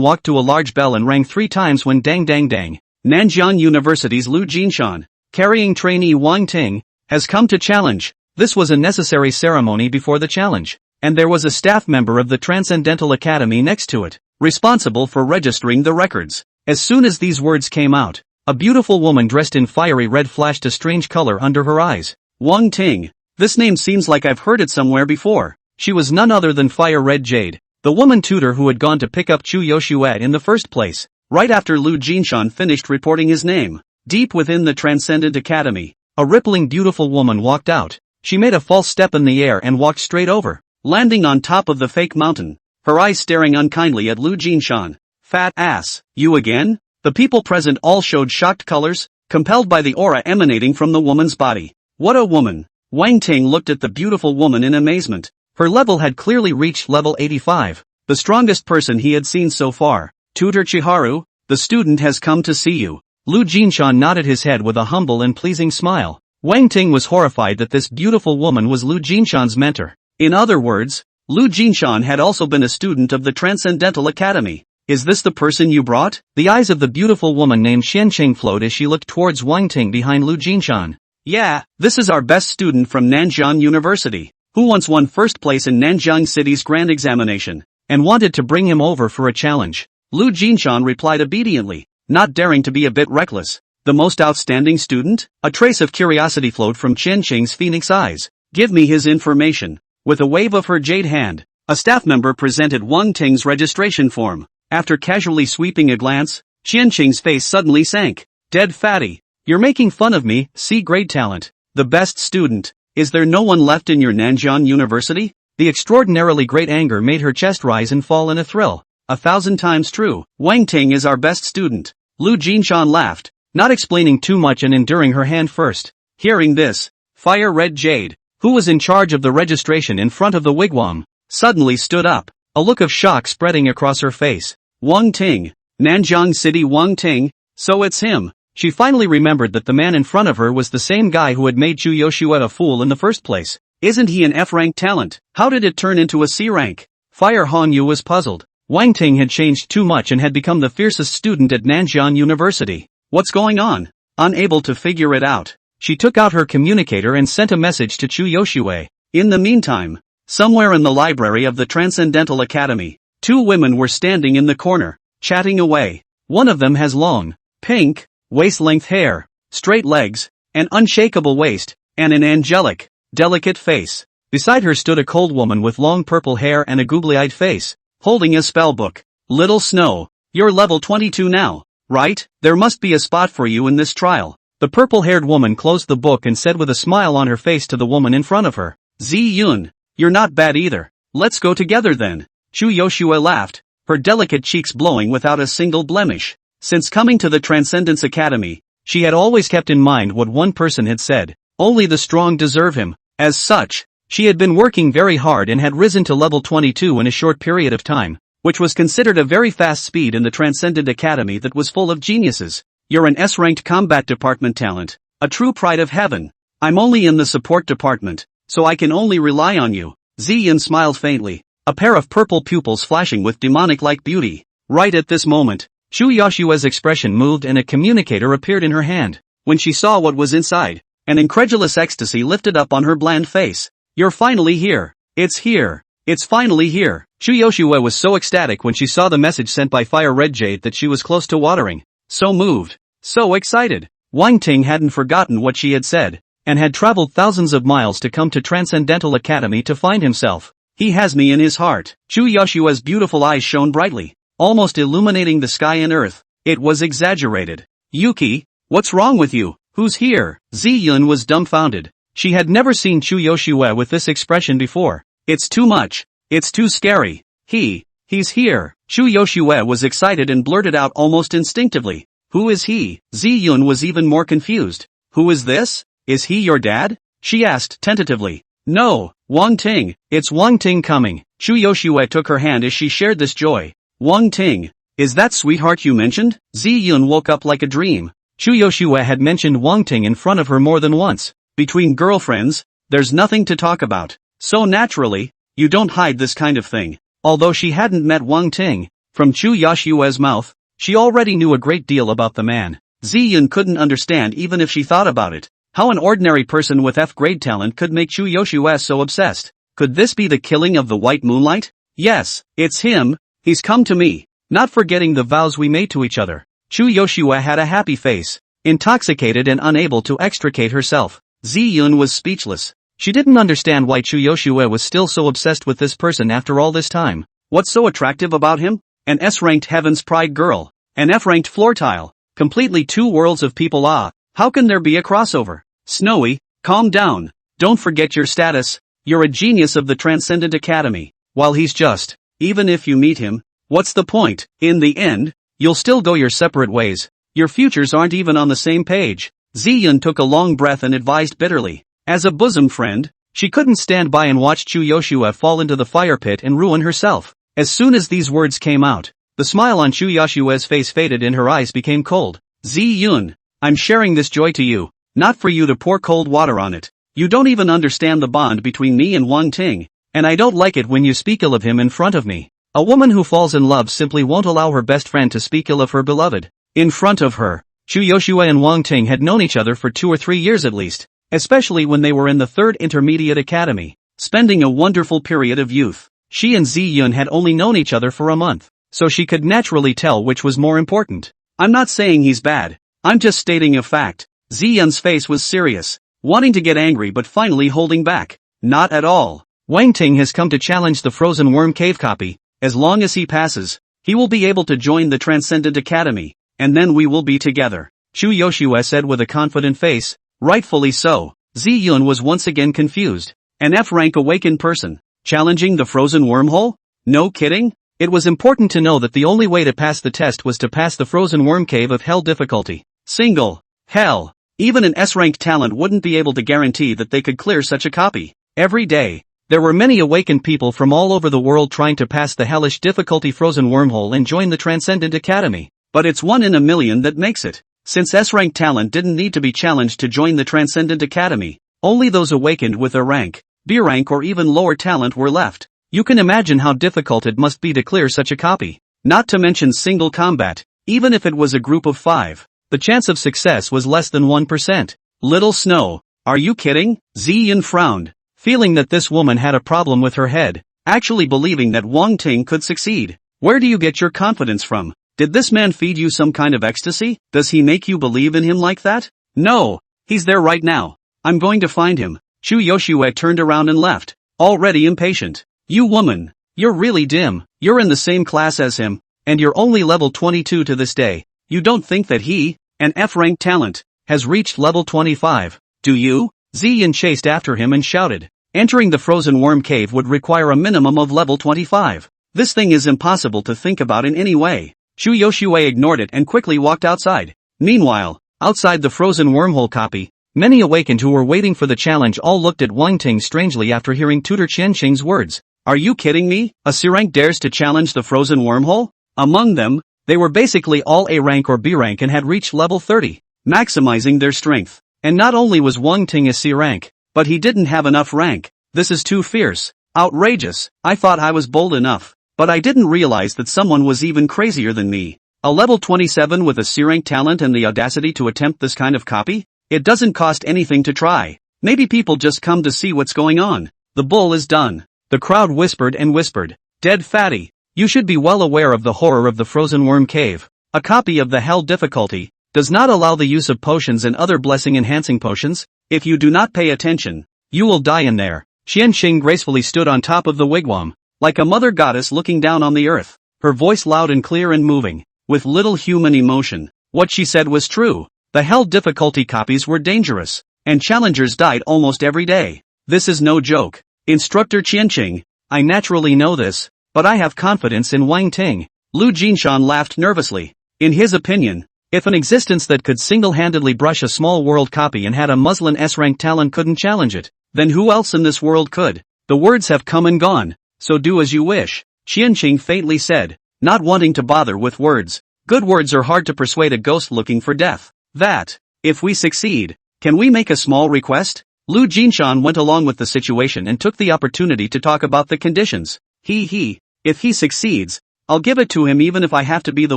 walked to a large bell and rang 3 times when dang dang dang. Nanjiang University's Lu Jinshan, carrying trainee Wang Ting, has come to challenge. This was a necessary ceremony before the challenge, and there was a staff member of the Transcendental Academy next to it, responsible for registering the records. As soon as these words came out, a beautiful woman dressed in fiery red flashed a strange color under her eyes. Wang Ting. This name seems like I've heard it somewhere before. She was none other than Fire Red Jade, the woman tutor who had gone to pick up Chu Yoshuet in the first place, right after Lu Jinshan finished reporting his name. Deep within the Transcendent Academy, a rippling beautiful woman walked out. She made a false step in the air and walked straight over, landing on top of the fake mountain, her eyes staring unkindly at Lu Jinshan. Fat ass, you again? The people present all showed shocked colors, compelled by the aura emanating from the woman's body. What a woman! Wang Ting looked at the beautiful woman in amazement. Her level had clearly reached level 85, the strongest person he had seen so far. Tutor Chiharu, the student has come to see you. Lu Jinshan nodded his head with a humble and pleasing smile. Wang Ting was horrified that this beautiful woman was Lu Jinshan's mentor. In other words, Lu Jinshan had also been a student of the Transcendental Academy. Is this the person you brought? The eyes of the beautiful woman named Xianqing flowed as she looked towards Wang Ting behind Lu Jinshan. Yeah, this is our best student from Nanjiang University, who once won first place in Nanjiang City's grand examination, and wanted to bring him over for a challenge. Lu Jinshan replied obediently, not daring to be a bit reckless. The most outstanding student? A trace of curiosity flowed from Qianqing's phoenix eyes. Give me his information. With a wave of her jade hand, a staff member presented Wang Ting's registration form. After casually sweeping a glance, Qianqing's face suddenly sank. Dead fatty. You're making fun of me, C-grade talent. The best student. Is there no one left in your Nanjiang University? The extraordinarily great anger made her chest rise and fall in a thrill. 1,000 times true. Wang Ting is our best student. Lu Jinshan laughed, not explaining too much and enduring her hand first. Hearing this, Fire Red Jade, who was in charge of the registration in front of the wigwam, suddenly stood up, a look of shock spreading across her face. Wang Ting, Nanjiang City Wang Ting, so it's him. She finally remembered that the man in front of her was the same guy who had made Chu Yoshua a fool in the first place. Isn't he an F-rank talent? How did it turn into a C-rank? Fire Hongyu was puzzled. Wang Ting had changed too much and had become the fiercest student at Nanjiang University. What's going on? Unable to figure it out, she took out her communicator and sent a message to Chu Yoshua. In the meantime, somewhere in the library of the Transcendental Academy, two women were standing in the corner, chatting away. One of them has long, pink, waist-length hair, straight legs, an unshakable waist, and an angelic, delicate face. Beside her stood a cold woman with long purple hair and a googly-eyed face, holding a spellbook. Little Snow, you're level 22 now, right? There must be a spot for you in this trial. The purple-haired woman closed the book and said with a smile on her face to the woman in front of her, Zi Yun, you're not bad either. Let's go together then. Chu Yoshua laughed, her delicate cheeks glowing without a single blemish. Since coming to the Transcendence Academy, she had always kept in mind what one person had said, only the strong deserve him. As such, she had been working very hard and had risen to level 22 in a short period of time, which was considered a very fast speed in the Transcendent Academy that was full of geniuses. You're an S-ranked combat department talent, a true pride of heaven. I'm only in the support department, so I can only rely on you. Ziyin smiled faintly, a pair of purple pupils flashing with demonic-like beauty. Right at this moment, Chu Yoshua's expression moved and a communicator appeared in her hand. When she saw what was inside, an incredulous ecstasy lifted up on her bland face. You're finally here. It's here. It's finally here. Chu Yoshua was so ecstatic when she saw the message sent by Fire Red Jade that she was close to watering. So moved. So excited. Wang Ting hadn't forgotten what she had said, and had traveled thousands of miles to come to Transcendental Academy to find himself. He has me in his heart. Chu Yoshua's beautiful eyes shone brightly, almost illuminating the sky and earth. It was exaggerated. Yuki, what's wrong with you? Who's here? Zi Yun was dumbfounded. She had never seen Chu Yoshua with this expression before. It's too much. It's too scary. He's here. Chu Yoshua was excited and blurted out almost instinctively. Who is he? Zi Yun was even more confused. Who is this? Is he your dad? She asked tentatively. No, Wang Ting. It's Wang Ting coming. Chu Yoshua took her hand as she shared this joy. Wang Ting. Is that sweetheart you mentioned? Zi Yun woke up like a dream. Chu Yoshua had mentioned Wang Ting in front of her more than once. Between girlfriends, there's nothing to talk about. So naturally, you don't hide this kind of thing. Although she hadn't met Wang Ting, from Chu Yoshua's mouth, she already knew a great deal about the man. Ziyun couldn't understand even if she thought about it, how an ordinary person with F-grade talent could make Chu Yoshua so obsessed. Could this be the killing of the White Moonlight? Yes, it's him. He's come to me, not forgetting the vows we made to each other. Chu Yoshua had a happy face, intoxicated and unable to extricate herself. Ziyun was speechless. She didn't understand why Chu Yoshua was still so obsessed with this person after all this time. What's so attractive about him? An S-ranked Heaven's Pride girl, an F-ranked floor tile, completely two worlds of people. How can there be a crossover? Snowy, calm down. Don't forget your status. You're a genius of the Transcendent Academy. While he's just, even if you meet him, what's the point? In the end, you'll still go your separate ways. Your futures aren't even on the same page. Ziyun took a long breath and advised bitterly. As a bosom friend, she couldn't stand by and watch Chu Yoshua fall into the fire pit and ruin herself. As soon as these words came out, the smile on Chu Yoshua's face faded and her eyes became cold. Ziyun, I'm sharing this joy to you, not for you to pour cold water on it. You don't even understand the bond between me and Wang Ting, and I don't like it when you speak ill of him in front of me. A woman who falls in love simply won't allow her best friend to speak ill of her beloved. In front of her, Chu Yoshua and Wang Ting had known each other for 2 or 3 years at least, especially when they were in the 3rd Intermediate Academy, spending a wonderful period of youth. She and Ziyun had only known each other for a month, so she could naturally tell which was more important. I'm not saying he's bad, I'm just stating a fact. Ziyun's face was serious, wanting to get angry but finally holding back. Not at all. Wang Ting has come to challenge the Frozen Worm Cave copy. As long as he passes, he will be able to join the Transcendent Academy, and then we will be together. Chu Yoshua said with a confident face. Rightfully so. Ziyun was once again confused. An F-rank awakened person, challenging the frozen wormhole? No kidding? It was important to know that the only way to pass the test was to pass the frozen worm cave of hell difficulty. Single. Hell. Even an S-rank talent wouldn't be able to guarantee that they could clear such a copy. Every day, there were many awakened people from all over the world trying to pass the hellish difficulty frozen wormhole and join the Transcendent Academy. But it's 1 in a million that makes it. Since S-rank talent didn't need to be challenged to join the Transcendent Academy, only those awakened with a rank, B rank or even lower talent were left. You can imagine how difficult it must be to clear such a copy. Not to mention single combat, even if it was a group of 5. The chance of success was less than 1%. Little Snow. Are you kidding? Ziyin frowned, feeling that this woman had a problem with her head, actually believing that Wang Ting could succeed. Where do you get your confidence from? Did this man feed you some kind of ecstasy? Does he make you believe in him like that? No. He's there right now. I'm going to find him. Chu Yoshue turned around and left, already impatient. You woman. You're really dim. You're in the same class as him, and you're only level 22 to this day. You don't think that he, an F-rank talent, has reached level 25, do you? Ziyin chased after him and shouted. Entering the frozen worm cave would require a minimum of level 25. This thing is impossible to think about in any way. Chu Yoshue ignored it and quickly walked outside. Meanwhile, outside the frozen wormhole copy, many awakened who were waiting for the challenge all looked at Wang Ting strangely after hearing Tutor Qianqing's words. Are you kidding me? A C rank dares to challenge the frozen wormhole? Among them, they were basically all A rank or B rank and had reached level 30, maximizing their strength. And not only was Wang Ting a C rank, but he didn't have enough rank. This is too fierce. Outrageous. I thought I was bold enough, but I didn't realize that someone was even crazier than me. A level 27 with a C rank talent and the audacity to attempt this kind of copy? It doesn't cost anything to try. Maybe people just come to see what's going on. The bull is done. The crowd whispered and whispered. Dead fatty. You should be well aware of the horror of the frozen worm cave. A copy of the hell difficulty does not allow the use of potions and other blessing-enhancing potions. If you do not pay attention, you will die in there. Qianqing gracefully stood on top of the wigwam, like a mother goddess looking down on the earth, her voice loud and clear and moving, with little human emotion. What she said was true. The hell difficulty copies were dangerous, and challengers died almost every day. This is no joke. Instructor Qianqing, I naturally know this, but I have confidence in Wang Ting. Lu Jinshan laughed nervously. In his opinion, if an existence that could single-handedly brush a small world copy and had a muslin S-rank talent couldn't challenge it, then who else in this world could? The words have come and gone, so do as you wish, Qianqing faintly said, not wanting to bother with words. Good words are hard to persuade a ghost looking for death. That, if we succeed, can we make a small request? Lu Jinshan went along with the situation and took the opportunity to talk about the conditions. If he succeeds, I'll give it to him even if I have to be the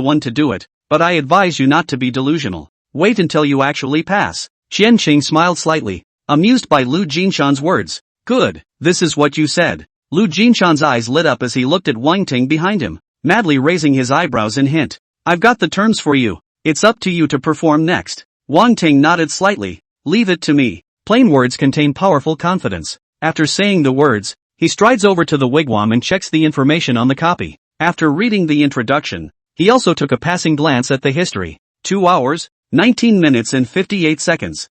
one to do it, but I advise you not to be delusional. Wait until you actually pass. Qianqing smiled slightly, amused by Lu Jinshan's words. Good, this is what you said. Lu Jinshan's eyes lit up as he looked at Wang Ting behind him, madly raising his eyebrows in hint. I've got the terms for you. It's up to you to perform next. Wang Ting nodded slightly. Leave it to me. Plain words contain powerful confidence. After saying the words, he strides over to the wigwam and checks the information on the copy. After reading the introduction, he also took a passing glance at the history. 2 hours, 19 minutes and 58 seconds.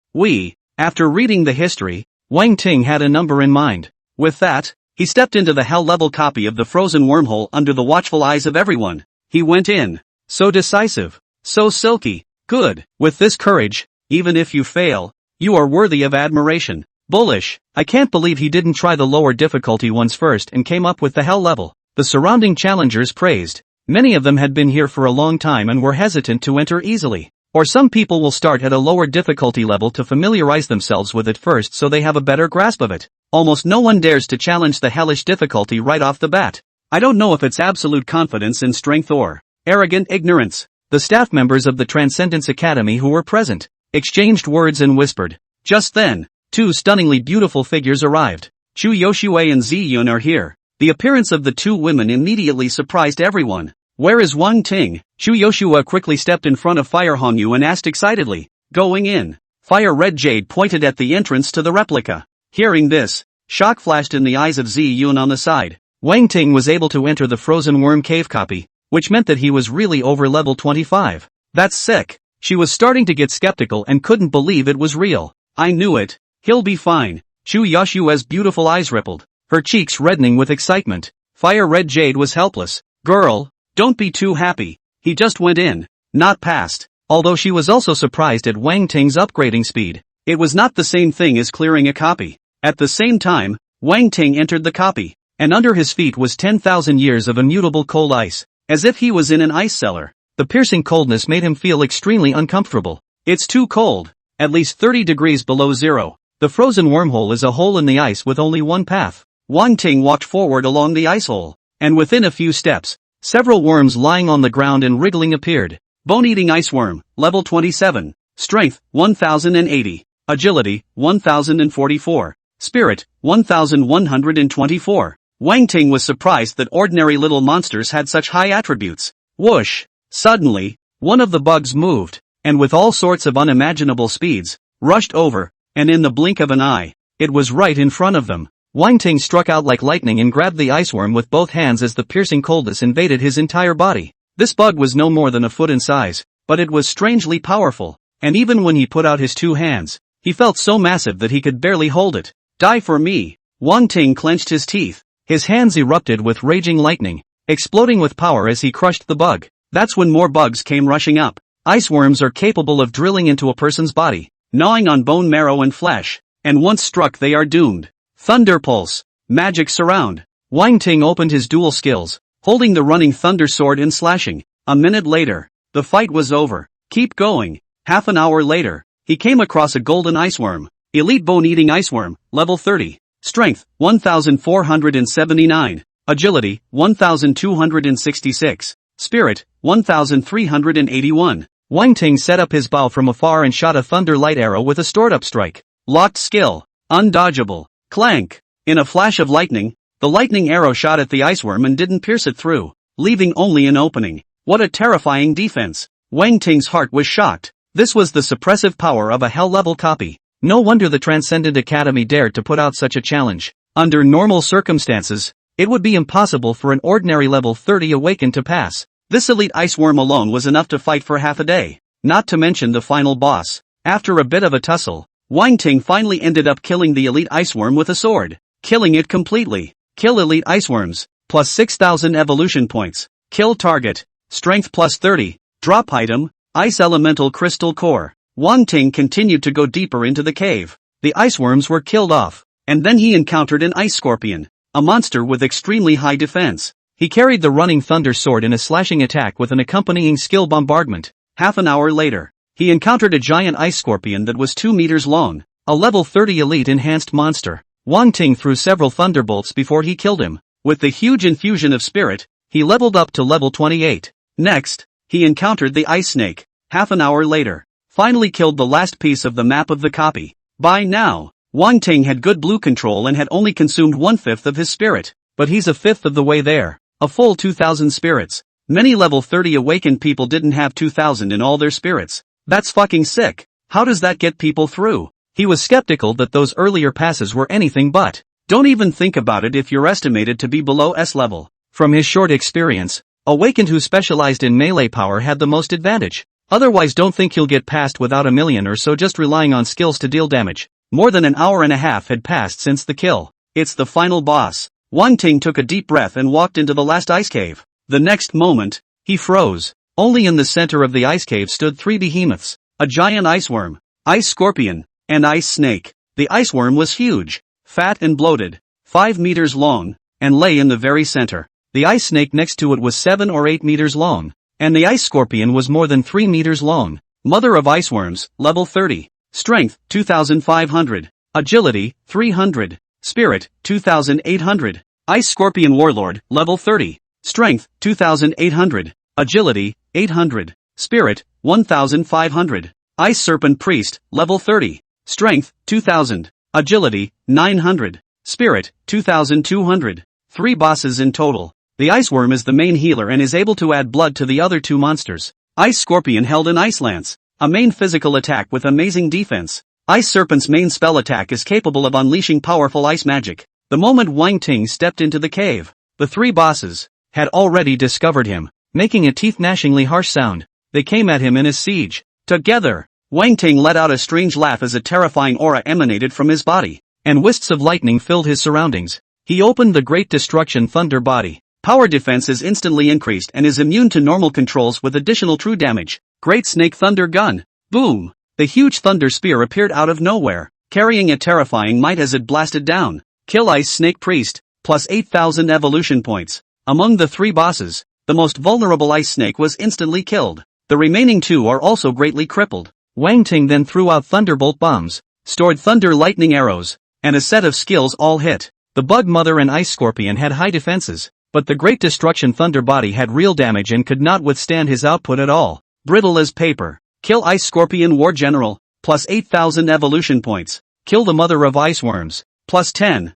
After reading the history, Wang Ting had a number in mind. With that, he stepped into the hell-level copy of the frozen wormhole under the watchful eyes of everyone. He went in. So decisive. So silky. Good. With this courage, even if you fail, you are worthy of admiration. Bullish. I can't believe he didn't try the lower difficulty ones first and came up with the hell level. The surrounding challengers praised. Many of them had been here for a long time and were hesitant to enter easily. Or some people will start at a lower difficulty level to familiarize themselves with it first so they have a better grasp of it. Almost no one dares to challenge the hellish difficulty right off the bat. I don't know if it's absolute confidence in strength or arrogant ignorance. The staff members of the Transcendence Academy who were present exchanged words and whispered. Just then, 2 stunningly beautiful figures arrived. Chu Yoshue and Ziyun are here. The appearance of the 2 women immediately surprised everyone. Where is Wang Ting? Chu Yoshua quickly stepped in front of Fire Hongyu and asked excitedly. Going in. Fire Red Jade pointed at the entrance to the replica. Hearing this, shock flashed in the eyes of Ziyun on the side. Wang Ting was able to enter the frozen worm cave copy, which meant that he was really over level 25. That's sick. She was starting to get skeptical and couldn't believe it was real. I knew it. He'll be fine. Chu Yoshua's beautiful eyes rippled, her cheeks reddening with excitement. Fire Red Jade was helpless. Girl, don't be too happy. He just went in, not past. Although she was also surprised at Wang Ting's upgrading speed. It was not the same thing as clearing a copy. At the same time, Wang Ting entered the copy, and under his feet was 10,000 years of immutable cold ice, as if he was in an ice cellar. The piercing coldness made him feel extremely uncomfortable. It's too cold, at least 30 degrees below zero. The frozen wormhole is a hole in the ice with only one path. Wang Ting walked forward along the ice hole, and within a few steps, several worms lying on the ground and wriggling appeared. Bone-eating ice worm, level 27, strength, 1080, agility, 1044, spirit, 1124. Wang Ting was surprised that ordinary little monsters had such high attributes. Whoosh! Suddenly, one of the bugs moved, and with all sorts of unimaginable speeds, rushed over, and in the blink of an eye, it was right in front of them. Wang Ting struck out like lightning and grabbed the ice worm with both hands as the piercing coldness invaded his entire body. This bug was no more than a foot in size, but it was strangely powerful, and even when he put out his two hands, he felt so massive that he could barely hold it. Die for me! Wang Ting clenched his teeth. His hands erupted with raging lightning, exploding with power as he crushed the bug. That's when more bugs came rushing up. Ice worms are capable of drilling into a person's body, gnawing on bone marrow and flesh, and once struck they are doomed. Thunder Pulse. Magic Surround. Wang Ting opened his dual skills, holding the running thunder sword and slashing. A minute later, the fight was over. Keep going. Half an hour later, he came across a golden ice worm. Elite bone-eating ice worm, level 30. Strength, 1479. Agility, 1266. Spirit, 1381. Wang Ting set up his bow from afar and shot a thunder light arrow with a stored-up strike. Locked skill. Undodgeable. Clank. In a flash of lightning, the lightning arrow shot at the ice worm and didn't pierce it through, leaving only an opening. What a terrifying defense. Wang Ting's heart was shocked. This was the suppressive power of a hell-level copy. No wonder the Transcendent Academy dared to put out such a challenge. Under normal circumstances, it would be impossible for an ordinary level 30 awakened to pass. This elite ice worm alone was enough to fight for half a day. Not to mention the final boss. After a bit of a tussle, Wang Ting finally ended up killing the elite ice worm with a sword. Killing it completely. Kill elite ice worms, plus 6,000 evolution points. Kill target, strength plus 30. Drop item, ice elemental crystal core. Wang Ting continued to go deeper into the cave. The ice worms were killed off, and then he encountered an ice scorpion, a monster with extremely high defense. He carried the running thunder sword in a slashing attack with an accompanying skill bombardment. Half an hour later, he encountered a giant ice scorpion that was 2 meters long, a level 30 elite enhanced monster. Wang Ting threw several thunderbolts before he killed him. With the huge infusion of spirit, he leveled up to level 28. Next, he encountered the ice snake. Half an hour later, finally killed the last piece of the map of the copy. By now, Wang Ting had good blue control and had only consumed 1/5 of his spirit, but he's a fifth of the way there. A full 2,000 spirits. Many level 30 awakened people didn't have 2,000 in all their spirits. That's fucking sick. How does that get people through? He was skeptical that those earlier passes were anything but. Don't even think about it if you're estimated to be below S level. From his short experience, awakened who specialized in melee power had the most advantage. Otherwise don't think you'll get past without a million or so just relying on skills to deal damage. More than an hour and a half had passed since the kill. It's the final boss. Wang Ting took a deep breath and walked into the last ice cave. The next moment, he froze. Only in the center of the ice cave stood 3 behemoths, a giant ice worm, ice scorpion, and ice snake. The ice worm was huge, fat and bloated, 5 meters long, and lay in the very center. The ice snake next to it was 7 or 8 meters long, and the ice scorpion was more than 3 meters long. Mother of ice worms, level 30. Strength, 2,500. Agility, 300. Spirit, 2,800. Ice Scorpion Warlord, level 30. Strength, 2,800. Agility, 800. Spirit, 1,500. Ice Serpent Priest, level 30. Strength, 2,000. Agility, 900. Spirit, 2,200. 3 bosses in total. The Ice Worm is the main healer and is able to add blood to the other 2 monsters. Ice Scorpion held an Ice Lance, a main physical attack with amazing defense. Ice Serpent's main spell attack is capable of unleashing powerful ice magic. The moment Wang Ting stepped into the cave, the 3 bosses had already discovered him, making a teeth-gnashingly harsh sound. They came at him in a siege. Together, Wang Ting let out a strange laugh as a terrifying aura emanated from his body, and wisps of lightning filled his surroundings. He opened the Great Destruction Thunder body, Power defense is instantly increased and is immune to normal controls with additional true damage. Great Snake Thunder Gun. Boom! The huge thunder spear appeared out of nowhere, carrying a terrifying might as it blasted down. Kill Ice Snake Priest, plus 8,000 evolution points. Among the 3 bosses, the most vulnerable Ice Snake was instantly killed. The remaining 2 are also greatly crippled. Wang Ting then threw out Thunderbolt bombs, stored Thunder Lightning arrows, and a set of skills all hit. The Bug Mother and Ice Scorpion had high defenses, but the Great Destruction Thunder Body had real damage and could not withstand his output at all. Brittle as paper. Kill Ice Scorpion War General, plus 8,000 evolution points. Kill the Mother of Ice Worms, plus 10,000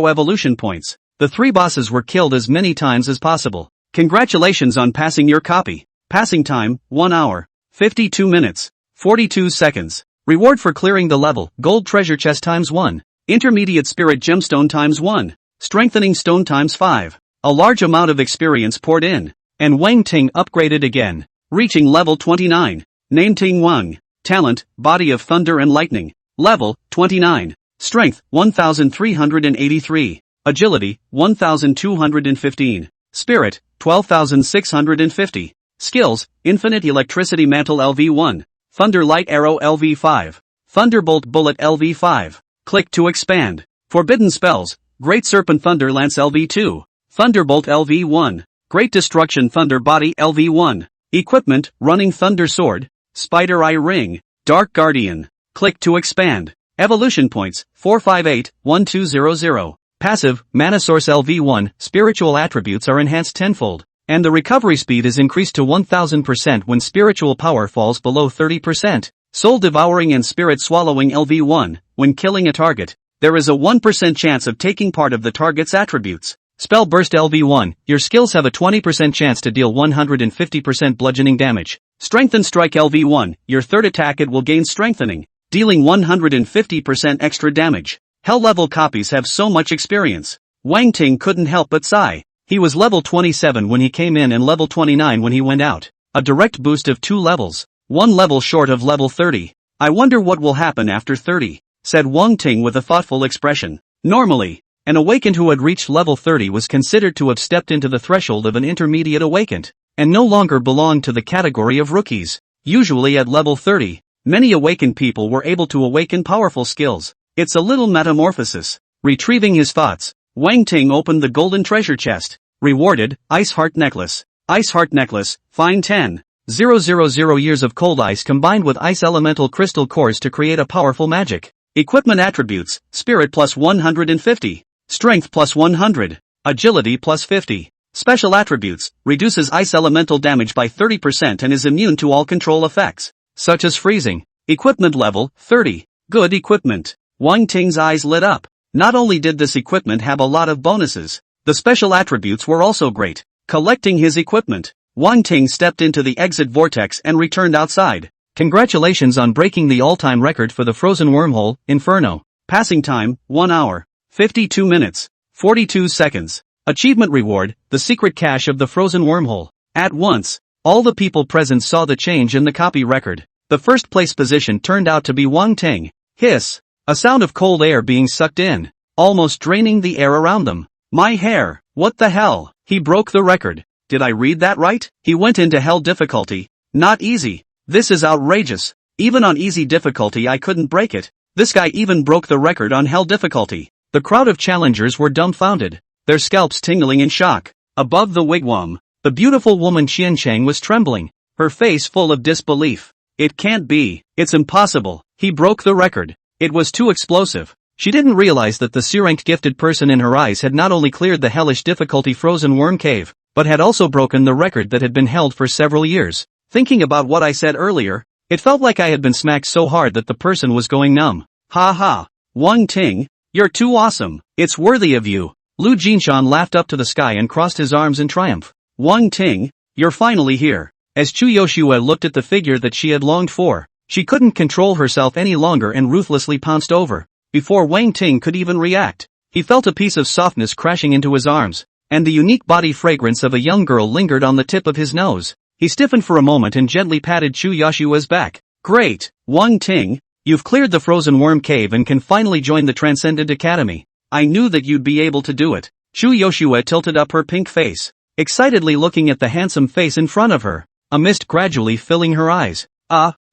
evolution points. The 3 bosses were killed as many times as possible. Congratulations on passing your copy. Passing time, 1 hour, 52 minutes, 42 seconds. Reward for clearing the level, Gold Treasure Chest times 1. Intermediate Spirit Gemstone times 1. Strengthening Stone times 5. A large amount of experience poured in. And Wang Ting upgraded again, reaching level 29. Name Ting Wang. Talent, Body of Thunder and Lightning. Level, 29. Strength, 1,383. Agility, 1,215. Spirit, 12,650. Skills, Infinite Electricity Mantle LV1. Thunder Light Arrow LV5. Thunderbolt Bullet LV5. Click to expand. Forbidden Spells, Great Serpent Thunder Lance LV2. Thunderbolt LV1. Great Destruction Thunder Body LV1. Equipment, Running Thunder Sword. Spider Eye Ring. Dark Guardian. Click to expand. Evolution points, 4581200. Passive, Mana Source LV1, spiritual attributes are enhanced tenfold, and the recovery speed is increased to 1000% when spiritual power falls below 30%. Soul Devouring and Spirit Swallowing LV1, when killing a target, there is a 1% chance of taking part of the target's attributes. Spell Burst LV1, your skills have a 20% chance to deal 150% bludgeoning damage. Strengthen Strike LV1, your third attack it will gain strengthening, dealing 150% extra damage. Hell level copies have so much experience. Wang Ting couldn't help but sigh. He was level 27 when he came in and level 29 when he went out. A direct boost of 2 levels. 1 level short of level 30. I wonder what will happen after 30, said Wang Ting with a thoughtful expression. Normally, an awakened who had reached level 30 was considered to have stepped into the threshold of an intermediate awakened, and no longer belonged to the category of rookies. Usually at level 30, many awakened people were able to awaken powerful skills. It's a little metamorphosis. Retrieving his thoughts, Wang Ting opened the golden treasure chest. Rewarded, Ice Heart Necklace. Ice Heart Necklace, fine 10,000 years of cold ice combined with ice elemental crystal cores to create a powerful magic. Equipment attributes, Spirit plus 150. Strength plus 100. Agility plus 50. Special attributes, reduces ice elemental damage by 30% and is immune to all control effects, such as freezing. Equipment level, 30. Good equipment. Wang Ting's eyes lit up. Not only did this equipment have a lot of bonuses, the special attributes were also great. Collecting his equipment, Wang Ting stepped into the exit vortex and returned outside. Congratulations on breaking the all-time record for the frozen wormhole, Inferno. Passing time, 1 hour, 52 minutes, 42 seconds. Achievement reward, the secret cache of the frozen wormhole. At once, all the people present saw the change in the copy record. The first place position turned out to be Wang Ting. Hiss. A sound of cold air being sucked in, almost draining the air around them. My hair, what the hell? He broke the record. Did I read that right? He went into hell difficulty. Not easy. This is outrageous. Even on easy difficulty I couldn't break it. This guy even broke the record on hell difficulty. The crowd of challengers were dumbfounded, their scalps tingling in shock. Above the wigwam, the beautiful woman Qiancheng was trembling, her face full of disbelief. It can't be. It's impossible. He broke the record. It was too explosive. She didn't realize that the C-ranked gifted person in her eyes had not only cleared the hellish difficulty frozen worm cave, but had also broken the record that had been held for several years. Thinking about what I said earlier, it felt like I had been smacked so hard that the person was going numb. Ha ha. Wang Ting, you're too awesome. It's worthy of you. Lu Jinshan laughed up to the sky and crossed his arms in triumph. Wang Ting, you're finally here. As Chu Yoshua looked at the figure that she had longed for, she couldn't control herself any longer and ruthlessly pounced over. Before Wang Ting could even react, he felt a piece of softness crashing into his arms, and the unique body fragrance of a young girl lingered on the tip of his nose. He stiffened for a moment and gently patted Chu Yoshua's back. Great, Wang Ting, you've cleared the frozen worm cave and can finally join the Transcendent Academy. I knew that you'd be able to do it. Chu Yoshua tilted up her pink face, excitedly looking at the handsome face in front of her, a mist gradually filling her eyes.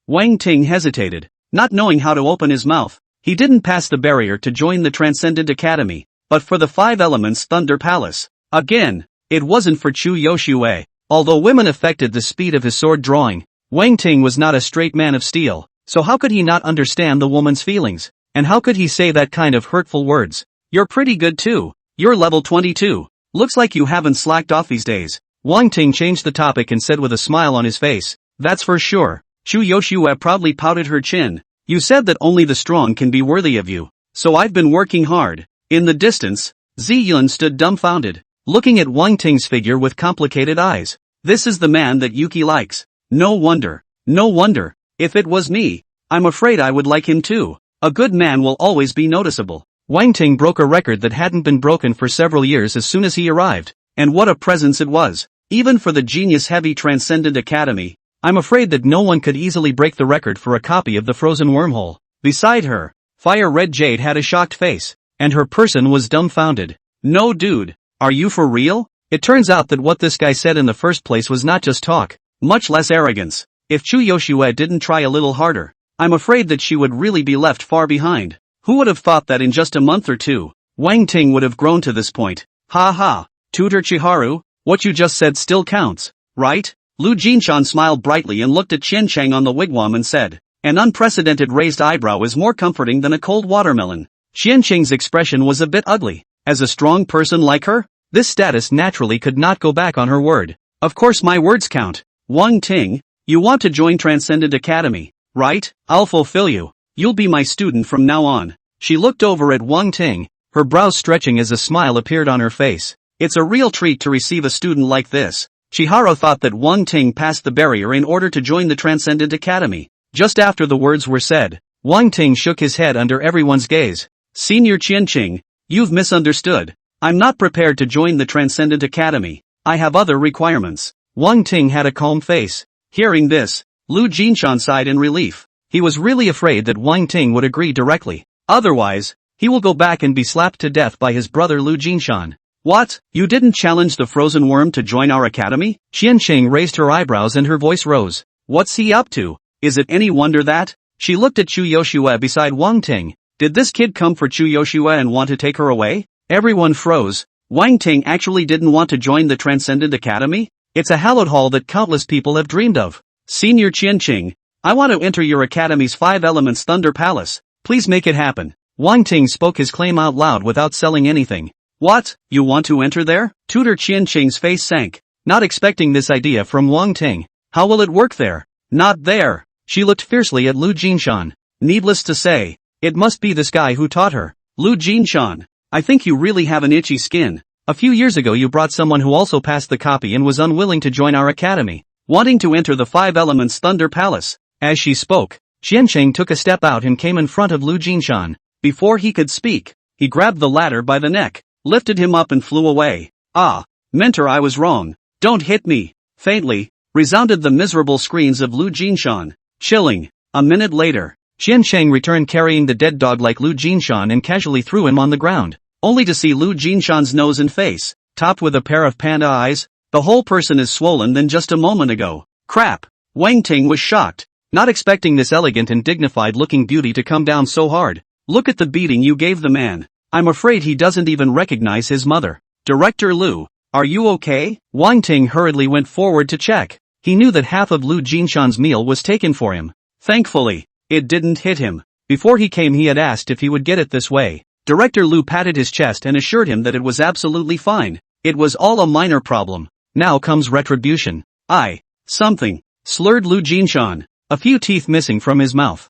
Wang Ting hesitated, not knowing how to open his mouth. He didn't pass the barrier to join the Transcendent Academy, but for the Five Elements Thunder Palace. Again, it wasn't for Chu Yoshue. Although women affected the speed of his sword drawing, Wang Ting was not a straight man of steel, so how could he not understand the woman's feelings? And how could he say that kind of hurtful words? You're pretty good too. You're level 22. Looks like you haven't slacked off these days. Wang Ting changed the topic and said with a smile on his face, that's for sure. Chu Yoshua proudly pouted her chin. You said that only the strong can be worthy of you, so I've been working hard. In the distance, Zi Yun stood dumbfounded, looking at Wang Ting's figure with complicated eyes. This is the man that Yuki likes. No wonder. If it was me, I'm afraid I would like him too. A good man will always be noticeable. Wang Ting broke a record that hadn't been broken for several years as soon as he arrived, and what a presence it was. Even for the genius-heavy Transcendent Academy, I'm afraid that no one could easily break the record for a copy of the frozen wormhole. Beside her, Fire Red Jade had a shocked face, and her person was dumbfounded. No dude, are you for real? It turns out that what this guy said in the first place was not just talk, much less arrogance. If Chu Yoshua didn't try a little harder, I'm afraid that she would really be left far behind. Who would have thought that in just a month or two, Wang Ting would have grown to this point? Ha ha, Tutor Chiharu, what you just said still counts, right? Lu Jinshan smiled brightly and looked at Qian Cheng on the wigwam and said, an unprecedented raised eyebrow is more comforting than a cold watermelon. Qian Cheng's expression was a bit ugly. As a strong person like her, this status naturally could not go back on her word. Of course my words count. Wang Ting, you want to join Transcendent Academy, right? I'll fulfill you. You'll be my student from now on. She looked over at Wang Ting, her brows stretching as a smile appeared on her face. It's a real treat to receive a student like this. Chihiro thought that Wang Ting passed the barrier in order to join the Transcendent Academy. Just after the words were said, Wang Ting shook his head under everyone's gaze. Senior Qianqing, you've misunderstood. I'm not prepared to join the Transcendent Academy. I have other requirements. Wang Ting had a calm face. Hearing this, Lu Jinshan sighed in relief. He was really afraid that Wang Ting would agree directly. Otherwise, he will go back and be slapped to death by his brother Lu Jinshan. What? You didn't challenge the frozen worm to join our academy? Qianqing raised her eyebrows and her voice rose. What's he up to? Is it any wonder that? She looked at Chu Yoshua beside Wang Ting. Did this kid come for Chu Yoshua and want to take her away? Everyone froze. Wang Ting actually didn't want to join the Transcendent Academy? It's a hallowed hall that countless people have dreamed of. Senior Qianqing, I want to enter your academy's Five Elements Thunder Palace. Please make it happen. Wang Ting spoke his claim out loud without selling anything. What? You want to enter there? Tutor Qianqing's face sank, not expecting this idea from Wang Ting. How will it work there? Not there. She looked fiercely at Lu Jinshan. Needless to say, it must be this guy who taught her. Lu Jinshan, I think you really have an itchy skin. A few years ago you brought someone who also passed the copy and was unwilling to join our academy, wanting to enter the Five Elements Thunder Palace. As she spoke, Qianqing took a step out and came in front of Lu Jinshan. Before he could speak, he grabbed the latter by the neck, lifted him up and flew away. Ah, mentor, I was wrong. Don't hit me. Faintly, resounded the miserable screams of Lu Jinshan. Chilling. A minute later, Qianqing returned carrying the dead dog like Lu Jinshan and casually threw him on the ground, only to see Lu Jinshan's nose and face, topped with a pair of panda eyes. The whole person is swollen than just a moment ago. Crap. Wang Ting was shocked, not expecting this elegant and dignified-looking beauty to come down so hard. Look at the beating you gave the man. I'm afraid he doesn't even recognize his mother. Director Lu, are you okay? Wang Ting hurriedly went forward to check. He knew that half of Lu Jinshan's meal was taken for him. Thankfully, it didn't hit him. Before he came he had asked if he would get it this way. Director Lu patted his chest and assured him that it was absolutely fine. It was all a minor problem. Now comes retribution. Something, slurred Lu Jinshan, a few teeth missing from his mouth.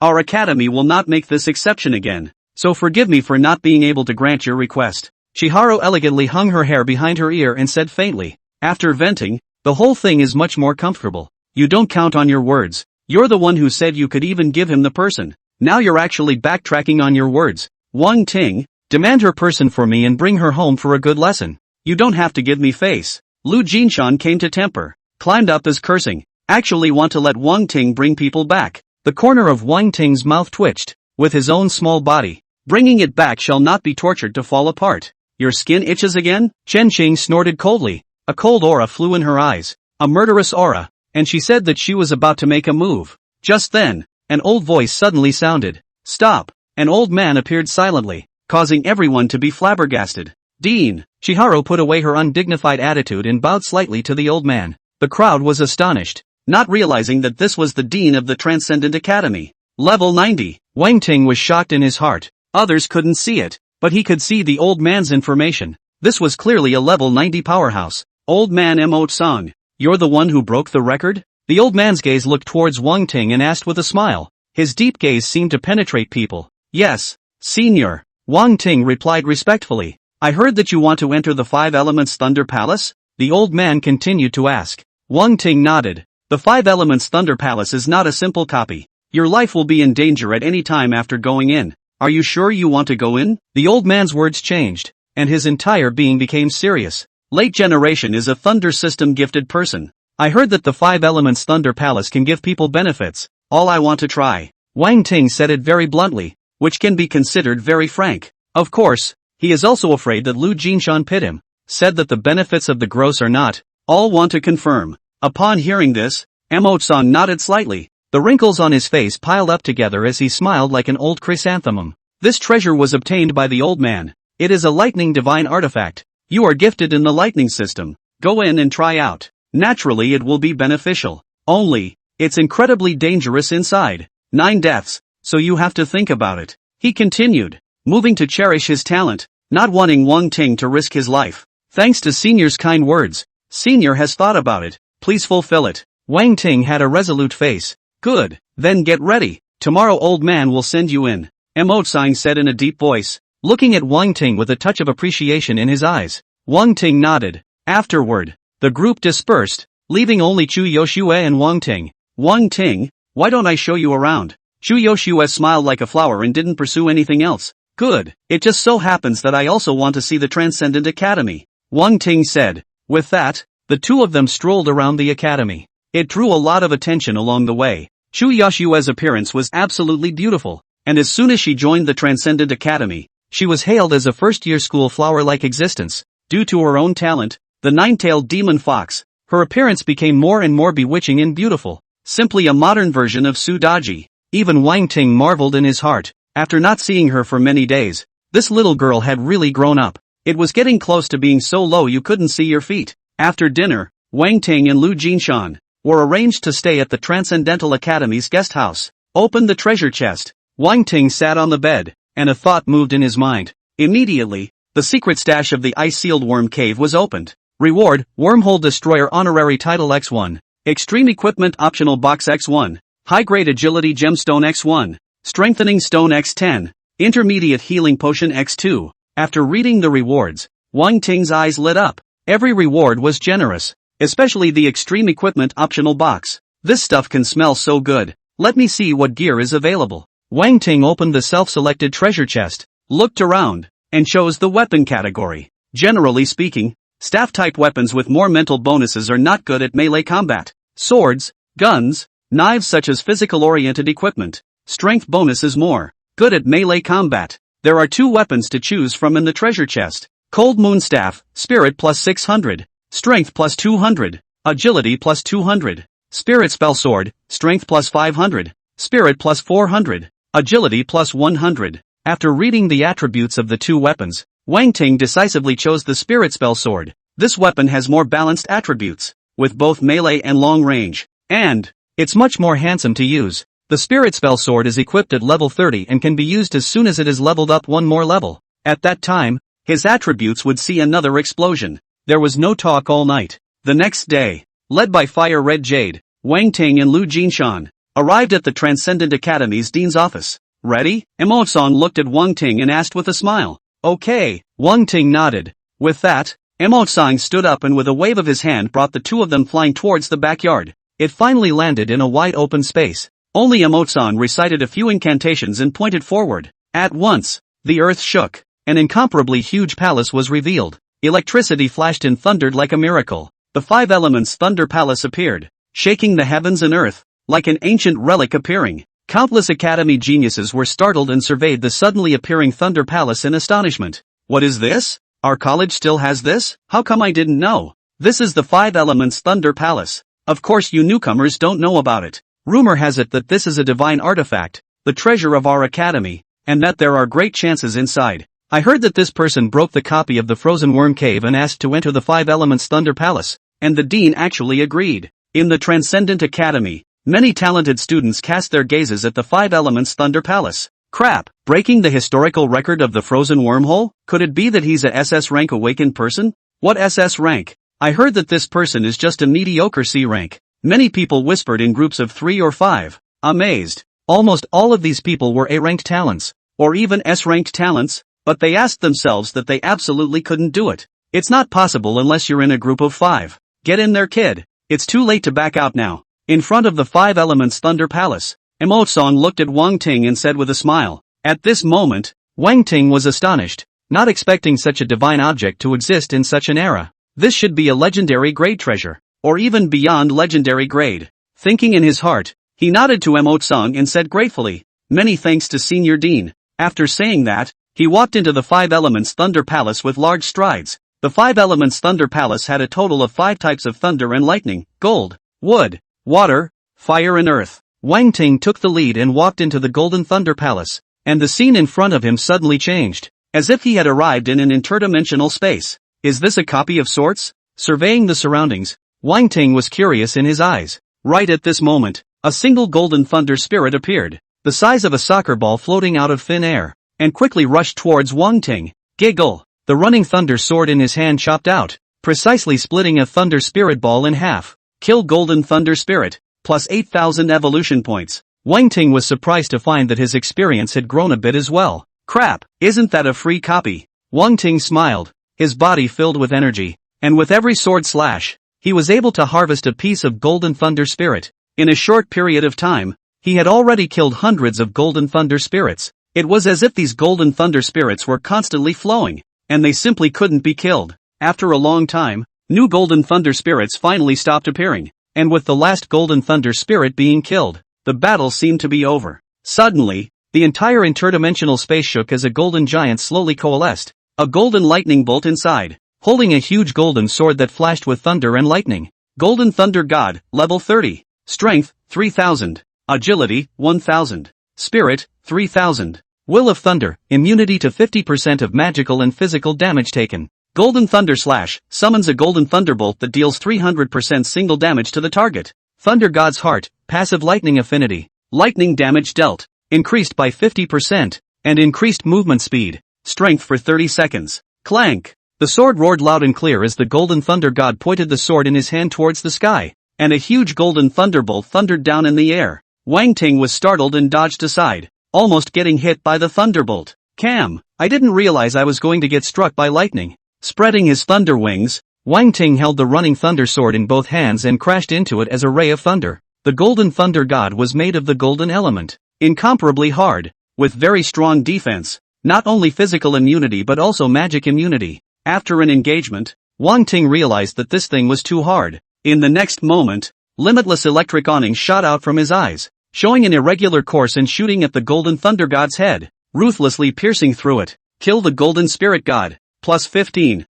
Our academy will not make this exception again, so forgive me for not being able to grant your request. Chihiro elegantly hung her hair behind her ear and said faintly, after venting, the whole thing is much more comfortable. You don't count on your words. You're the one who said you could even give him the person. Now you're actually backtracking on your words. Wang Ting, demand her person for me and bring her home for a good lesson. You don't have to give me face. Lu Jinshan came to temper, climbed up as cursing. Actually want to let Wang Ting bring people back. The corner of Wang Ting's mouth twitched, with his own small body. Bringing it back shall not be tortured to fall apart. Your skin itches again? Chen Qing snorted coldly. A cold aura flew in her eyes. A murderous aura. And she said that she was about to make a move. Just then, an old voice suddenly sounded. Stop! An old man appeared silently, causing everyone to be flabbergasted. Dean! Chiharu put away her undignified attitude and bowed slightly to the old man. The crowd was astonished, not realizing that this was the dean of the Transcendent Academy. Level 90. Wang Ting was shocked in his heart. Others couldn't see it, but he could see the old man's information. This was clearly a level 90 powerhouse. Old man Emote Song. You're the one who broke the record? The old man's gaze looked towards Wang Ting and asked with a smile. His deep gaze seemed to penetrate people. Yes, senior. Wang Ting replied respectfully. I heard that you want to enter the Five Elements Thunder Palace? The old man continued to ask. Wang Ting nodded. The Five Elements Thunder Palace is not a simple copy. Your life will be in danger at any time after going in. Are you sure you want to go in? The old man's words changed, and his entire being became serious. Late generation is a thunder system gifted person. I heard that the Five Elements Thunder Palace can give people benefits. All I want to try. Wang Ting said it very bluntly, which can be considered very frank. Of course, he is also afraid that Lu Jinshan pit him, said that the benefits of the gross are not. All want to confirm. Upon hearing this, Emote-song nodded slightly. The wrinkles on his face piled up together as he smiled like an old chrysanthemum. This treasure was obtained by the old man. It is a lightning divine artifact. You are gifted in the lightning system. Go in and try out. Naturally it will be beneficial. Only, it's incredibly dangerous inside. 9 deaths, so you have to think about it. He continued, moving to cherish his talent, not wanting Wang Ting to risk his life. Thanks to Senior's kind words. Senior has thought about it. Please fulfill it. Wang Ting had a resolute face. Good, then get ready. Tomorrow old man will send you in. Emote-song said in a deep voice, looking at Wang Ting with a touch of appreciation in his eyes. Wang Ting nodded. Afterward, the group dispersed, leaving only Chu Yoshue and Wang Ting. Wang Ting, why don't I show you around? Chu Yoshue smiled like a flower and didn't pursue anything else. Good, it just so happens that I also want to see the Transcendent Academy. Wang Ting said. With that, the two of them strolled around the academy. It drew a lot of attention along the way. Chu Yoshue's appearance was absolutely beautiful, and as soon as she joined the Transcendent Academy, she was hailed as a first-year school flower-like existence. Due to her own talent, the nine-tailed demon fox, her appearance became more and more bewitching and beautiful. Simply a modern version of Su Daji. Even Wang Ting marveled in his heart. After not seeing her for many days, this little girl had really grown up. It was getting close to being so low you couldn't see your feet. After dinner, Wang Ting and Lu Jinshan were arranged to stay at the Transcendental Academy's guest house. Opened the treasure chest. Wang Ting sat on the bed, and a thought moved in his mind. Immediately, the secret stash of the ice-sealed worm cave was opened. Reward, Wormhole Destroyer Honorary Title X1. Extreme Equipment Optional Box X1. High-Grade Agility Gemstone X1. Strengthening Stone X10. Intermediate Healing Potion X2. After reading the rewards, Wang Ting's eyes lit up. Every reward was generous, especially the Extreme Equipment Optional Box. This stuff can smell so good. Let me see what gear is available. Wang Ting opened the self-selected treasure chest, looked around, and chose the weapon category. Generally speaking, staff-type weapons with more mental bonuses are not good at melee combat. Swords, guns, knives such as physical-oriented equipment. Strength bonus is more good at melee combat. There are 2 weapons to choose from in the treasure chest. Cold Moon Staff, Spirit plus 600, Strength plus 200, Agility plus 200, Spirit Spell Sword, Strength plus 500, Spirit plus 400, Agility plus 100. After reading the attributes of the 2 weapons, Wang Ting decisively chose the Spirit Spell Sword. This weapon has more balanced attributes, with both melee and long range, and it's much more handsome to use. The Spirit Spell Sword is equipped at level 30 and can be used as soon as it is leveled up 1 more level. At that time, his attributes would see another explosion. There was no talk all night. The next day, led by Fire Red Jade, Wang Ting and Lu Jinshan arrived at the Transcendent Academy's dean's office. Ready? Emote-song looked at Wang Ting and asked with a smile. Okay. Wang Ting nodded. With that, Emote-song stood up and with a wave of his hand brought the 2 of them flying towards the backyard. It finally landed in a wide open space. Only Emote-song recited a few incantations and pointed forward. At once, the earth shook. An incomparably huge palace was revealed. Electricity flashed and thundered like a miracle. The 5 Elements Thunder Palace appeared, shaking the heavens and earth, like an ancient relic appearing. Countless academy geniuses were startled and surveyed the suddenly appearing Thunder Palace in astonishment. What is this? Our college still has this? How come I didn't know? This is the 5 Elements Thunder Palace. Of course you newcomers don't know about it. Rumor has it that this is a divine artifact, the treasure of our academy, and that there are great chances inside. I heard that this person broke the copy of the Frozen Worm Cave and asked to enter the 5 Elements Thunder Palace, and the dean actually agreed. In the Transcendent Academy, many talented students cast their gazes at the 5 Elements Thunder Palace. Crap, breaking the historical record of the frozen wormhole? Could it be that he's a SS rank awakened person? What SS rank? I heard that this person is just a mediocre C rank. Many people whispered in groups of 3 or 5. Amazed. Almost all of these people were A-ranked talents, or even S-ranked talents, but they asked themselves that they absolutely couldn't do it. It's not possible unless you're in a group of 5. Get in there, kid. It's too late to back out now. In front of the 5 Elements Thunder Palace, Emotesong looked at Wang Ting and said with a smile. At this moment, Wang Ting was astonished, not expecting such a divine object to exist in such an era. This should be a legendary grade treasure, or even beyond legendary grade. Thinking in his heart, he nodded to Emotesong and said gratefully, "Many thanks to Senior Dean." After saying that, he walked into the 5 Elements Thunder Palace with large strides. The 5 Elements Thunder Palace had a total of 5 types of thunder and lightning: gold, wood, water, fire and earth. Wang Ting took the lead and walked into the Golden Thunder Palace, and the scene in front of him suddenly changed, as if he had arrived in an interdimensional space. Is this a copy of sorts? Surveying the surroundings, Wang Ting was curious in his eyes. Right at this moment, a single Golden Thunder Spirit appeared, the size of a soccer ball floating out of thin air, and quickly rushed towards Wang Ting. Giggle! The running Thunder Sword in his hand chopped out, precisely splitting a Thunder Spirit ball in half. Kill Golden Thunder Spirit. Plus 8,000 evolution points. Wang Ting was surprised to find that his experience had grown a bit as well. Crap, isn't that a free copy? Wang Ting smiled, his body filled with energy, and with every sword slash, he was able to harvest a piece of Golden Thunder Spirit. In a short period of time, he had already killed hundreds of Golden Thunder Spirits. It was as if these Golden Thunder Spirits were constantly flowing, and they simply couldn't be killed. After a long time, new Golden Thunder Spirits finally stopped appearing. And with the last Golden Thunder Spirit being killed, the battle seemed to be over. Suddenly, the entire interdimensional space shook as a golden giant slowly coalesced, a golden lightning bolt inside, holding a huge golden sword that flashed with thunder and lightning. Golden Thunder God, level 30. Strength, 3000. Agility, 1000. Spirit, 3000. Will of Thunder, immunity to 50% of magical and physical damage taken. Golden Thunder Slash, summons a Golden Thunderbolt that deals 300% single damage to the target. Thunder God's Heart, passive lightning affinity. Lightning damage dealt, increased by 50%, and increased movement speed. Strength for 30 seconds. Clank! The sword roared loud and clear as the Golden Thunder God pointed the sword in his hand towards the sky, and a huge Golden Thunderbolt thundered down in the air. Wang Ting was startled and dodged aside, almost getting hit by the Thunderbolt. Cam, I didn't realize I was going to get struck by lightning. Spreading his thunder wings, Wang Ting held the running thunder sword in both hands and crashed into it as a ray of thunder. The Golden Thunder God was made of the golden element, incomparably hard, with very strong defense, not only physical immunity but also magic immunity. After an engagement, Wang Ting realized that this thing was too hard. In the next moment, limitless electric awning shot out from his eyes, showing an irregular course and shooting at the Golden Thunder God's head, ruthlessly piercing through it. Kill the Golden Spirit God. Plus 15,000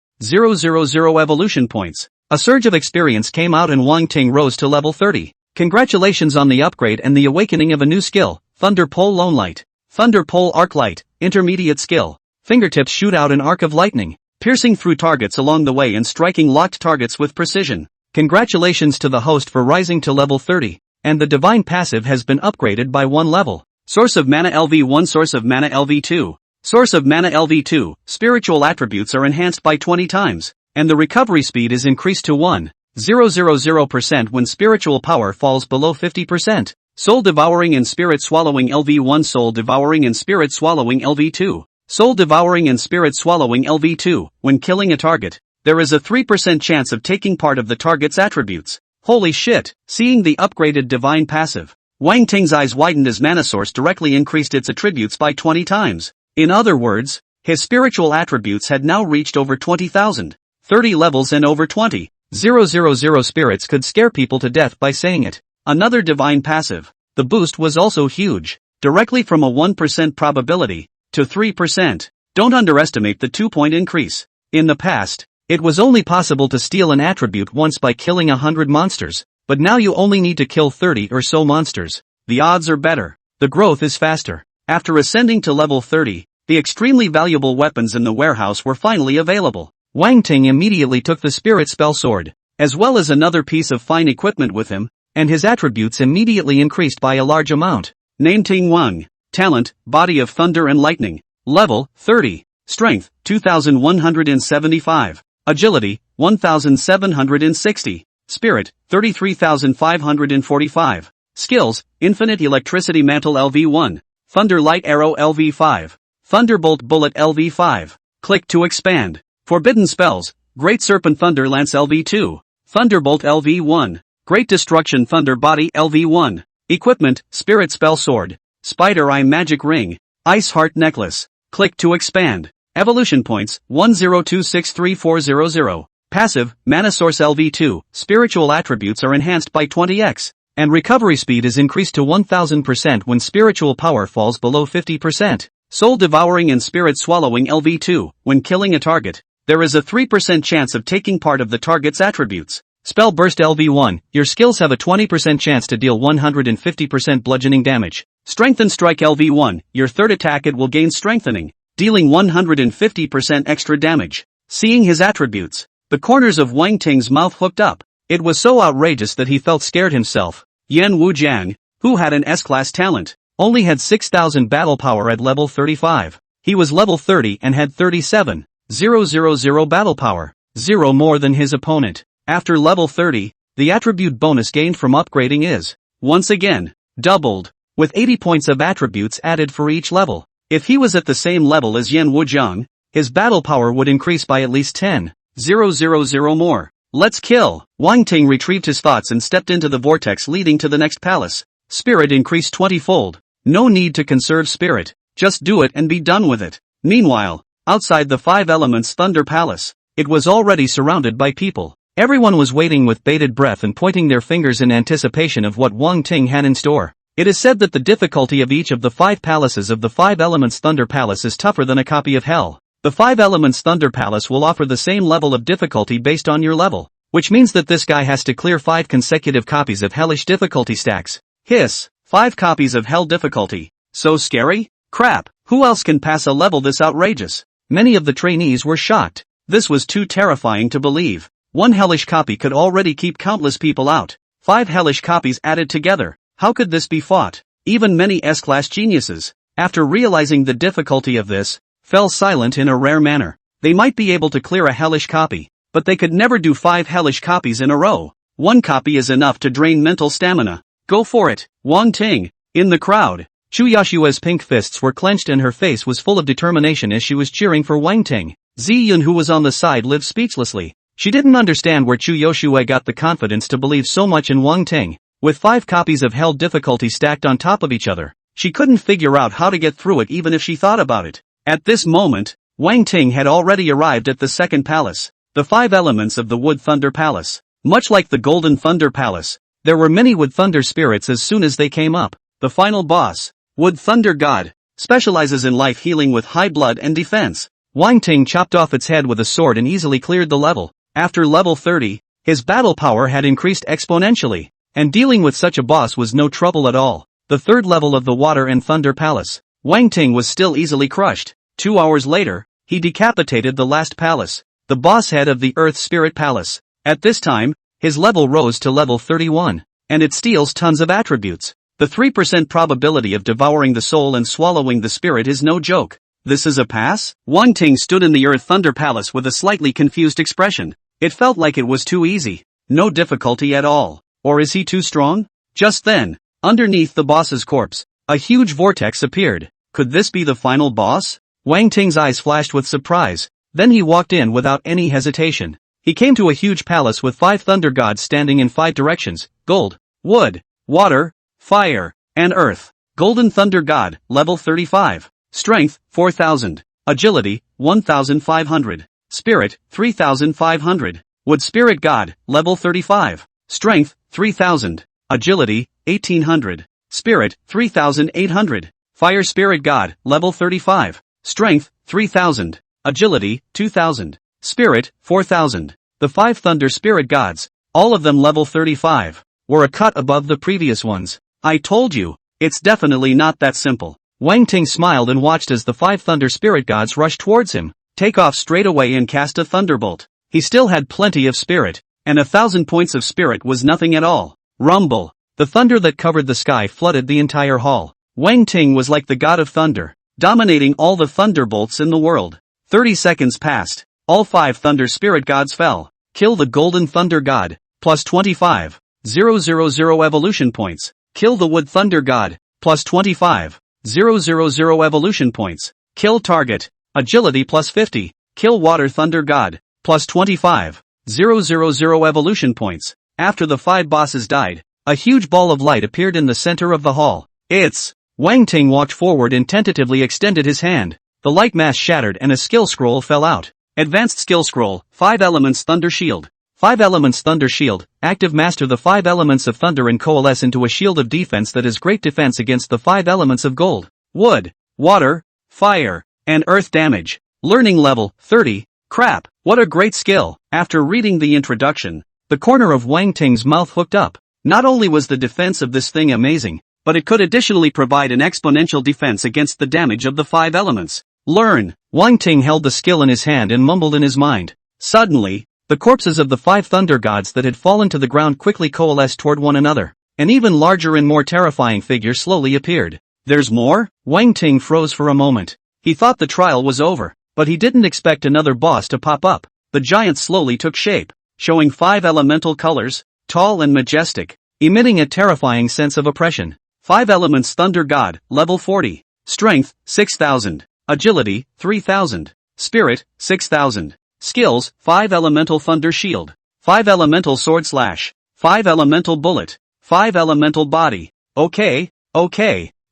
evolution points. A surge of experience came out and Wang Ting rose to level 30. Congratulations on the upgrade and the awakening of a new skill, Thunder Pole Lone Light. Thunder Pole Arc Light, intermediate skill. Fingertips shoot out an arc of lightning, piercing through targets along the way and striking locked targets with precision. Congratulations to the host for rising to level 30, and the divine passive has been upgraded by 1 level. Source of Mana LV1, Source of Mana LV2. Source of Mana LV2, spiritual attributes are enhanced by 20 times, and the recovery speed is increased to 1,000% when spiritual power falls below 50%. Soul Devouring and Spirit Swallowing LV1, Soul Devouring and Spirit Swallowing LV2. Soul Devouring and Spirit Swallowing LV2, when killing a target, there is a 3% chance of taking part of the target's attributes. Holy shit! Seeing the upgraded divine passive, Wang Ting's eyes widened as Mana Source directly increased its attributes by 20 times. In other words, his spiritual attributes had now reached over 20,000, 30 levels and over 20,000 spirits could scare people to death by saying it. Another divine passive. The boost was also huge, directly from a 1% probability to 3%. Don't underestimate the 2-point increase. In the past, it was only possible to steal an attribute once by killing 100 monsters, but now you only need to kill 30 or so monsters. The odds are better. The growth is faster. After ascending to level 30, the extremely valuable weapons in the warehouse were finally available. Wang Ting immediately took the spirit spell sword, as well as another piece of fine equipment with him, and his attributes immediately increased by a large amount. Name Ting Wang. Talent, Body of Thunder and Lightning. Level, 30. Strength, 2175. Agility, 1760. Spirit, 33,545. Skills, Infinite Electricity Mantle LV1. Thunder Light Arrow LV5. Thunderbolt Bullet LV5. Click to expand. Forbidden Spells, Great Serpent Thunder Lance LV2. Thunderbolt LV1. Great Destruction Thunder Body LV1. Equipment, Spirit Spell Sword. Spider Eye Magic Ring. Ice Heart Necklace. Click to expand. Evolution Points, 10263400. Passive, Mana Source LV2. Spiritual attributes are enhanced by 20x. And recovery speed is increased to 1000% when spiritual power falls below 50%. Soul Devouring and Spirit Swallowing LV2. When killing a target, there is a 3% chance of taking part of the target's attributes. Spell Burst LV1. Your skills have a 20% chance to deal 150% bludgeoning damage. Strengthen Strike LV1. Your third attack it will gain strengthening, dealing 150% extra damage. Seeing his attributes, the corners of Wang Ting's mouth hooked up. It was so outrageous that he felt scared himself. Yan Wujiang, who had an S-class talent, only had 6,000 battle power at level 35. He was level 30 and had 37,000 battle power, 0 more than his opponent. After level 30, the attribute bonus gained from upgrading is, once again, doubled, with 80 points of attributes added for each level. If he was at the same level as Yan Wujiang, his battle power would increase by at least 10,000 more. Let's kill! Wang Ting retrieved his thoughts and stepped into the vortex leading to the next palace. Spirit increased 20-fold. No need to conserve spirit, just do it and be done with it. Meanwhile, outside the Five Elements Thunder Palace, it was already surrounded by people. Everyone was waiting with bated breath and pointing their fingers in anticipation of what Wang Ting had in store. It is said that the difficulty of each of the 5 palaces of the Five Elements Thunder Palace is tougher than a copy of Hell. The Five Elements Thunder Palace will offer the same level of difficulty based on your level, which means that this guy has to clear 5 consecutive copies of hellish difficulty stacks. Hiss, 5 copies of hell difficulty. So scary? Crap, who else can pass a level this outrageous? Many of the trainees were shocked. This was too terrifying to believe. 1 hellish copy could already keep countless people out. 5 hellish copies added together. How could this be fought? Even many S-class geniuses, after realizing the difficulty of this, fell silent in a rare manner. They might be able to clear a hellish copy, but they could never do 5 hellish copies in a row. 1 copy is enough to drain mental stamina. Go for it, Wang Ting. In the crowd, Chu Yashua's pink fists were clenched and her face was full of determination as she was cheering for Wang Ting. Zi Yun, who was on the side, lived speechlessly. She didn't understand where Chu Yoshua got the confidence to believe so much in Wang Ting. With 5 copies of hell difficulty stacked on top of each other, she couldn't figure out how to get through it even if she thought about it. At this moment, Wang Ting had already arrived at the second palace, the 5 elements of the Wood Thunder Palace. Much like the Golden Thunder Palace, there were many Wood Thunder spirits as soon as they came up. The final boss, Wood Thunder God, specializes in life healing with high blood and defense. Wang Ting chopped off its head with a sword and easily cleared the level. After level 30, his battle power had increased exponentially, and dealing with such a boss was no trouble at all. The third level of the Water and Thunder Palace, Wang Ting was still easily crushed. 2 hours later, he decapitated the last palace, the boss head of the Earth Spirit Palace. At this time, his level rose to level 31, and it steals tons of attributes. The 3% probability of devouring the soul and swallowing the spirit is no joke. This is a pass? Wang Ting stood in the Earth Thunder Palace with a slightly confused expression. It felt like it was too easy. No difficulty at all. Or is he too strong? Just then, underneath the boss's corpse, a huge vortex appeared. Could this be the final boss? Wang Ting's eyes flashed with surprise. Then he walked in without any hesitation. He came to a huge palace with 5 thunder gods standing in 5 directions: gold, wood, water, fire, and earth. Golden Thunder God, level 35. Strength, 4,000. Agility, 1,500. Spirit, 3,500. Wood Spirit God, level 35. Strength, 3,000. Agility, 1,800. Spirit, 3,800. Fire Spirit God, level 35. Strength, 3,000. Agility, 2,000. Spirit, 4000. The 5 Thunder Spirit Gods, all of them level 35, were a cut above the previous ones. I told you, it's definitely not that simple. Wang Ting smiled and watched as the 5 Thunder Spirit Gods rushed towards him, take off straight away and cast a thunderbolt. He still had plenty of spirit, and 1,000 points of spirit was nothing at all. Rumble. The thunder that covered the sky flooded the entire hall. Wang Ting was like the god of thunder, dominating all the thunderbolts in the world. 30 seconds passed. All 5 Thunder Spirit Gods fell. Kill the Golden Thunder God, plus 25. 000 evolution points. Kill the Wood Thunder God, plus 25. 000 evolution points. Kill target. Agility plus 50. Kill Water Thunder God, plus 25. 000 evolution points. After the 5 bosses died, a huge ball of light appeared in the center of the hall. It's... Wang Ting walked forward and tentatively extended his hand. The light mass shattered and a skill scroll fell out. Advanced skill scroll, 5 elements Thunder Shield. 5 elements Thunder Shield, active master the 5 elements of thunder and coalesce into a shield of defense that has great defense against the 5 elements of gold, wood, water, fire, and earth damage. Learning level, 30, crap, what a great skill. After reading the introduction, the corner of Wang Ting's mouth hooked up. Not only was the defense of this thing amazing, but it could additionally provide an exponential defense against the damage of the 5 elements. Learn. Wang Ting held the skill in his hand and mumbled in his mind. Suddenly, the corpses of the 5 thunder gods that had fallen to the ground quickly coalesced toward one another. An even larger and more terrifying figure slowly appeared. There's more? Wang Ting froze for a moment. He thought the trial was over, but he didn't expect another boss to pop up. The giant slowly took shape, showing 5 elemental colors, tall and majestic, emitting a terrifying sense of oppression. 5 elements Thunder God, level 40. Strength, 6000. Agility, 3000. Spirit, 6000. Skills, 5 elemental Thunder Shield. 5 elemental Sword Slash. 5 elemental Bullet. 5 elemental Body. Okay.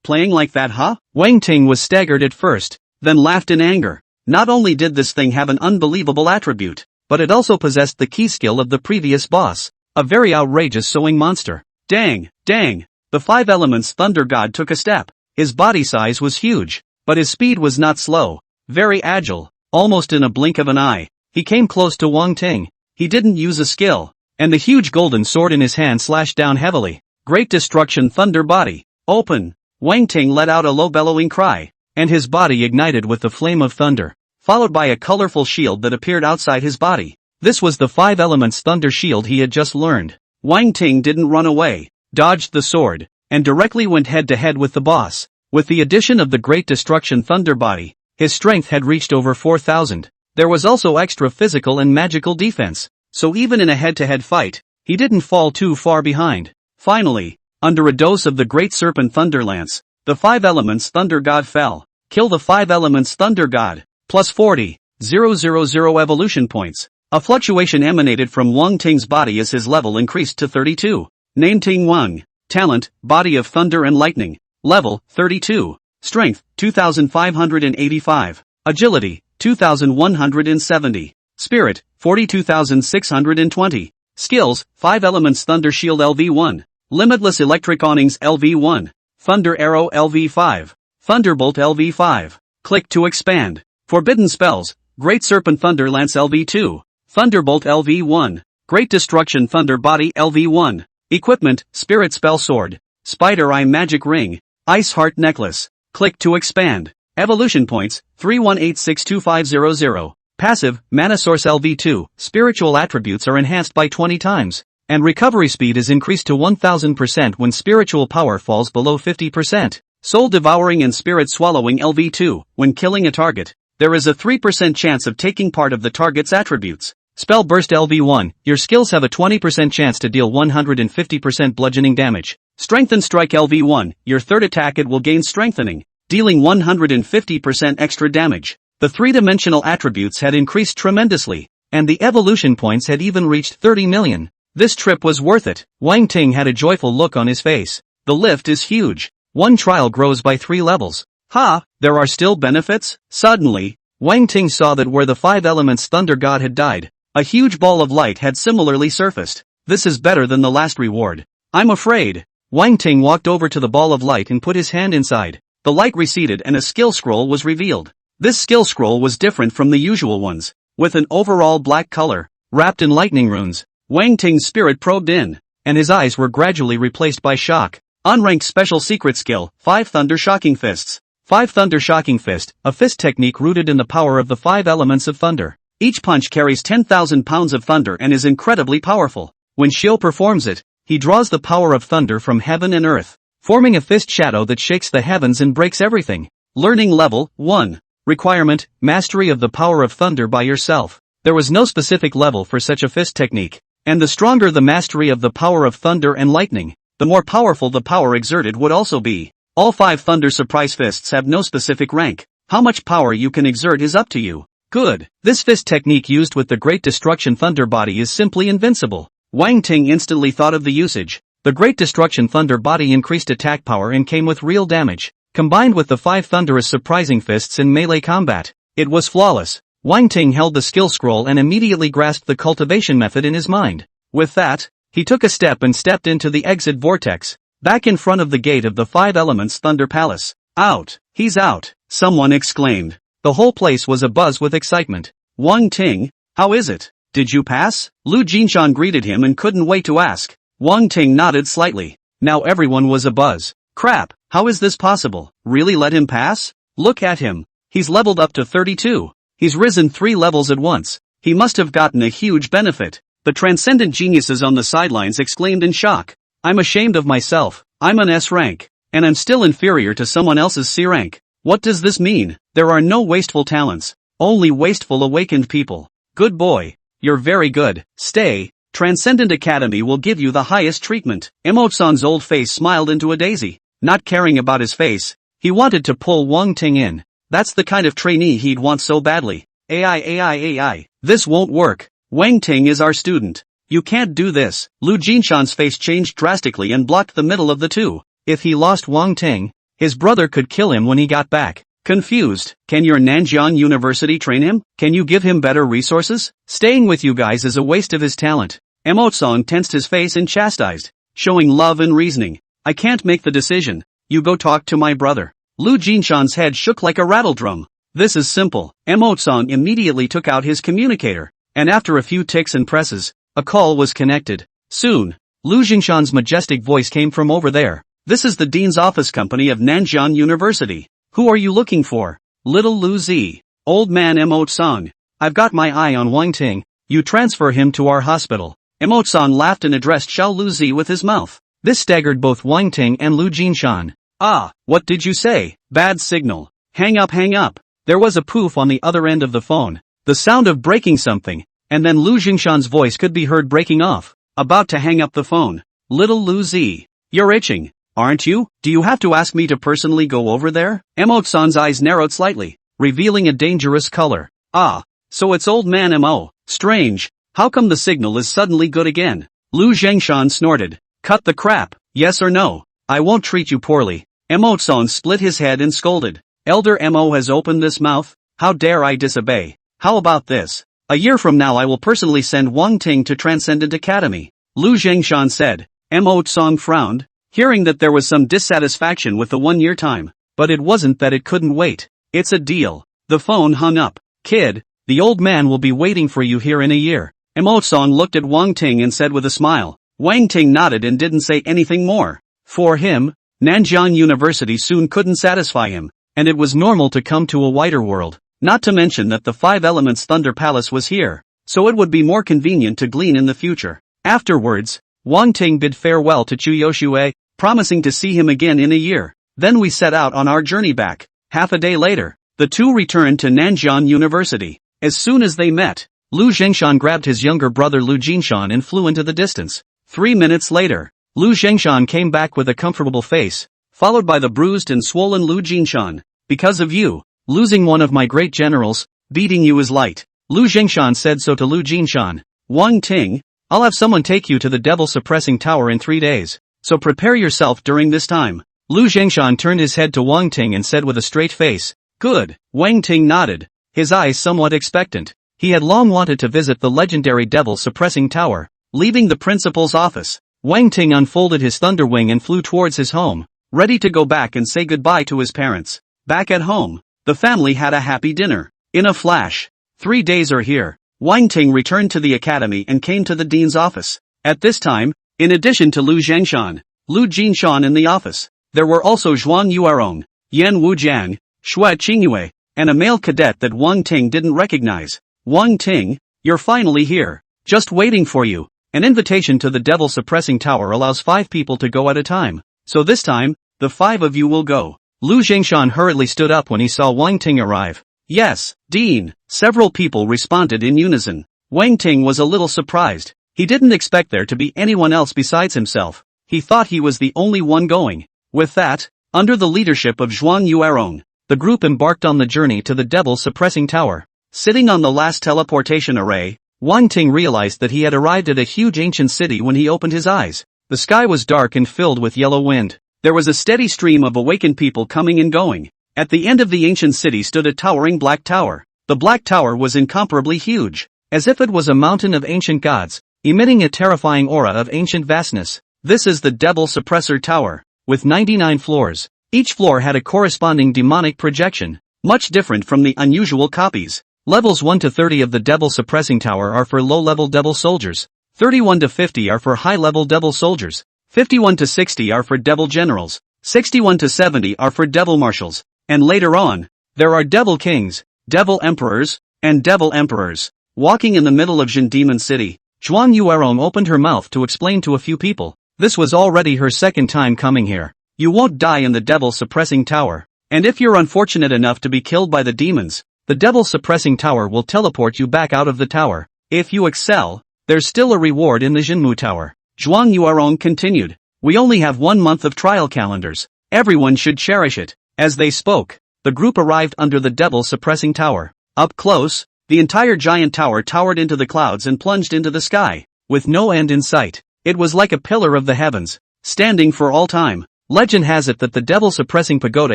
Playing like that, huh? Wang Ting was staggered at first, then laughed in anger. Not only did this thing have an unbelievable attribute, but it also possessed the key skill of the previous boss. A very outrageous sewing monster. Dang. The 5 elements Thunder God took a step. His body size was huge, but his speed was not slow. Very agile, almost in a blink of an eye. He came close to Wang Ting. He didn't use a skill, and the huge golden sword in his hand slashed down heavily. Great Destruction Thunder Body. Open. Wang Ting let out a low bellowing cry, and his body ignited with the flame of thunder, followed by a colorful shield that appeared outside his body. This was the 5 elements Thunder Shield he had just learned. Wang Ting didn't run away, dodged the sword, and directly went head-to-head with the boss. With the addition of the Great Destruction Thunder Body, his strength had reached over 4000. There was also extra physical and magical defense, so even in a head-to-head fight, he didn't fall too far behind. Finally, under a dose of the Great Serpent Thunder Lance, the 5 elements Thunder God fell. Kill the 5 elements Thunder God, plus 40, 000 evolution points. A fluctuation emanated from Wang Ting's body as his level increased to 32. Name Ting Wang. Talent, Body of Thunder and Lightning. Level, 32. Strength, 2585. Agility, 2170. Spirit, 42620. Skills, 5 elements Thunder Shield LV1. Limitless Electric Awnings LV1. Thunder Arrow LV5. Thunderbolt LV5. Click to expand. Forbidden Spells, Great Serpent Thunder Lance LV2. Thunderbolt LV1. Great Destruction Thunder Body LV1. Equipment, Spirit Spell Sword. Spider Eye Magic Ring. Ice Heart Necklace. Click to expand. Evolution points, 3186250. Passive, Mana Source LV2. Spiritual attributes are enhanced by 20 times. And recovery speed is increased to 1000% when spiritual power falls below 50%. Soul Devouring and Spirit Swallowing LV2. When killing a target, there is a 3% chance of taking part of the target's attributes. Spell Burst LV1. Your skills have a 20% chance to deal 150% bludgeoning damage. Strengthen Strike LV1. Your third attack it will gain strengthening, dealing 150% extra damage. The 3-dimensional attributes had increased tremendously, and the evolution points had even reached 30 million. This trip was worth it. Wang Ting had a joyful look on his face. The lift is huge. One trial grows by 3 levels. Ha, there are still benefits? Suddenly, Wang Ting saw that where the 5 elements Thunder God had died, a huge ball of light had similarly surfaced. This is better than the last reward. I'm afraid. Wang Ting walked over to the ball of light and put his hand inside. The light receded and a skill scroll was revealed. This skill scroll was different from the usual ones. with an overall black color, wrapped in lightning runes. Wang Ting's spirit probed in, and his eyes were gradually replaced by shock. Unranked special secret skill, 5 Thunder Shocking Fists. 5 Thunder Shocking Fist, a fist technique rooted in the power of the 5 elements of thunder. Each punch carries 10,000 pounds of thunder and is incredibly powerful. When Xiao performs it, he draws the power of thunder from heaven and earth, forming a fist shadow that shakes the heavens and breaks everything. Learning level 1. Requirement, mastery of the power of thunder by yourself. There was no specific level for such a fist technique, and the stronger the mastery of the power of thunder and lightning, the more powerful the power exerted would also be. All 5 Thunder Surprise Fists have no specific rank. How much power you can exert is up to you. Good. This fist technique used with the Great Destruction Thunder Body is simply invincible. Wang Ting instantly thought of the usage. The Great Destruction Thunder Body increased attack power and came with real damage. Combined with the 5 Thunderous Surprising Fists in melee combat, it was flawless. Wang Ting held the skill scroll and immediately grasped the cultivation method in his mind. With that, he took a step and stepped into the exit vortex, back in front of the gate of the 5 Elements Thunder Palace. Out! He's out! Someone exclaimed. The whole place was abuzz with excitement. Wang Ting, how is it? Did you pass? Lu Jinshan greeted him and couldn't wait to ask. Wang Ting nodded slightly. Now everyone was abuzz. Crap, how is this possible? Really let him pass? Look at him. He's leveled up to 32. He's risen 3 levels at once. He must have gotten a huge benefit. The transcendent geniuses on the sidelines exclaimed in shock. I'm ashamed of myself. I'm an S rank, and I'm still inferior to someone else's C rank. What does this mean? There are no wasteful talents, only wasteful awakened people. Good boy. You're very good. Stay. Transcendent Academy will give you the highest treatment. Emotsan's old face smiled into a daisy. Not caring about his face, he wanted to pull Wang Ting in. That's the kind of trainee he'd want so badly. AI. This won't work. Wang Ting is our student. You can't do this. Lu Jinshan's face changed drastically and blocked the middle of the two. If he lost Wang Ting, his brother could kill him when he got back. Confused, can your Nanjiang University train him? Can you give him better resources? Staying with you guys is a waste of his talent. Emotsong tensed his face and chastised, showing love and reasoning. I can't make the decision. You go talk to my brother. Lu Jinshan's head shook like a rattledrum. This is simple. Emotsong immediately took out his communicator, and after a few ticks and presses, a call was connected. Soon, Lu Jinshan's majestic voice came from over there. This is the Dean's Office Company of Nanjiang University. Who are you looking for? Little Lu Zi. Old man Emotsong. I've got my eye on Wang Ting. You transfer him to our hospital. Emotsong laughed and addressed Xiao Lu Zi with his mouth. This staggered both Wang Ting and Lu Jinshan. Ah, what did you say? Bad signal. Hang up. There was a poof on the other end of the phone. The sound of breaking something, and then Lu Jinshan's voice could be heard breaking off. About to hang up the phone. Little Lu Zi. You're itching, aren't you? Do you have to ask me to personally go over there? Emotson's eyes narrowed slightly, revealing a dangerous color. Ah, so it's old man Mo. Strange. How come the signal is suddenly good again? Lu Jinshan snorted. Cut the crap, yes or no? I won't treat you poorly. Emotson split his head and scolded. Elder Mo has opened this mouth. How dare I disobey? How about this? A year from now I will personally send Wang Ting to Transcendent Academy. Lu Jinshan said. Emotsong frowned, hearing that there was some dissatisfaction with the 1-year time. But it wasn't that it couldn't wait. It's a deal. The phone hung up. Kid, the old man will be waiting for you here in a year. Emotsong looked at Wang Ting and said with a smile. Wang Ting nodded and didn't say anything more. For him, Nanjiang University soon couldn't satisfy him, and it was normal to come to a wider world. Not to mention that the 5 Elements Thunder Palace was here, so it would be more convenient to glean in the future. Afterwards, Wang Ting bid farewell to Chu Yoshue, promising to see him again in a year. Then we set out on our journey back. Half a day later, the two returned to Nanjiang University. As soon as they met, Lu Jinshan grabbed his younger brother Lu Jinshan and flew into the distance. 3 minutes later, Lu Jinshan came back with a comfortable face, followed by the bruised and swollen Lu Jinshan. Because of you, losing one of my great generals, beating you is light. Lu Jinshan said so to Lu Jinshan. Wang Ting, I'll have someone take you to the devil suppressing tower in 3 days, so prepare yourself during this time. Lu Jinshan turned his head to Wang Ting and said with a straight face. Good. Wang Ting nodded, his eyes somewhat expectant. He had long wanted to visit the legendary devil suppressing tower. Leaving the principal's office, Wang Ting unfolded his thunder wing and flew towards his home, ready to go back and say goodbye to his parents. Back at home, the family had a happy dinner. In a flash, 3 days are here. Wang Ting returned to the academy and came to the dean's office. At this time, in addition to Lu Zhengshan, Lu Jinshan in the office, there were also Zhuang Yuerong, Yan Wujiang, Xue Qingyue, and a male cadet that Wang Ting didn't recognize. Wang Ting, you're finally here. Just waiting for you. An invitation to the Devil Suppressing Tower allows 5 people to go at a time. So this time, the 5 of you will go. Lu Zhengshan hurriedly stood up when he saw Wang Ting arrive. Yes, Dean. Several people responded in unison. Wang Ting was a little surprised. He didn't expect there to be anyone else besides himself. He thought he was the only one going. With that, under the leadership of Zhuang Yuerong, the group embarked on the journey to the Devil Suppressing Tower. Sitting on the last teleportation array, Wang Ting realized that he had arrived at a huge ancient city when he opened his eyes. The sky was dark and filled with yellow wind. There was a steady stream of awakened people coming and going. At the end of the ancient city stood a towering black tower. The black tower was incomparably huge, as if it was a mountain of ancient gods, emitting a terrifying aura of ancient vastness. This is the Devil Suppressor Tower, with 99 floors. Each floor had a corresponding demonic projection, much different from the unusual copies. Levels 1 to 30 of the Devil Suppressing Tower are for low-level devil soldiers. 31 to 50 are for high-level devil soldiers. 51 to 60 are for devil generals. 61 to 70 are for devil marshals. And later on, there are devil kings, devil emperors, and devil emperors. Walking in the middle of Jin Demon City, Zhuang Yuerong opened her mouth to explain to a few people. This was already her second time coming here. You won't die in the Devil Suppressing Tower. And if you're unfortunate enough to be killed by the demons, the Devil Suppressing Tower will teleport you back out of the tower. If you excel, there's still a reward in the Jinmu Tower. Zhuang Yuerong continued. We only have 1 month of trial calendars. Everyone should cherish it. As they spoke, the group arrived under the Devil Suppressing Tower. Up close, the entire giant tower towered into the clouds and plunged into the sky, with no end in sight. It was like a pillar of the heavens, standing for all time. Legend has it that the Devil Suppressing Pagoda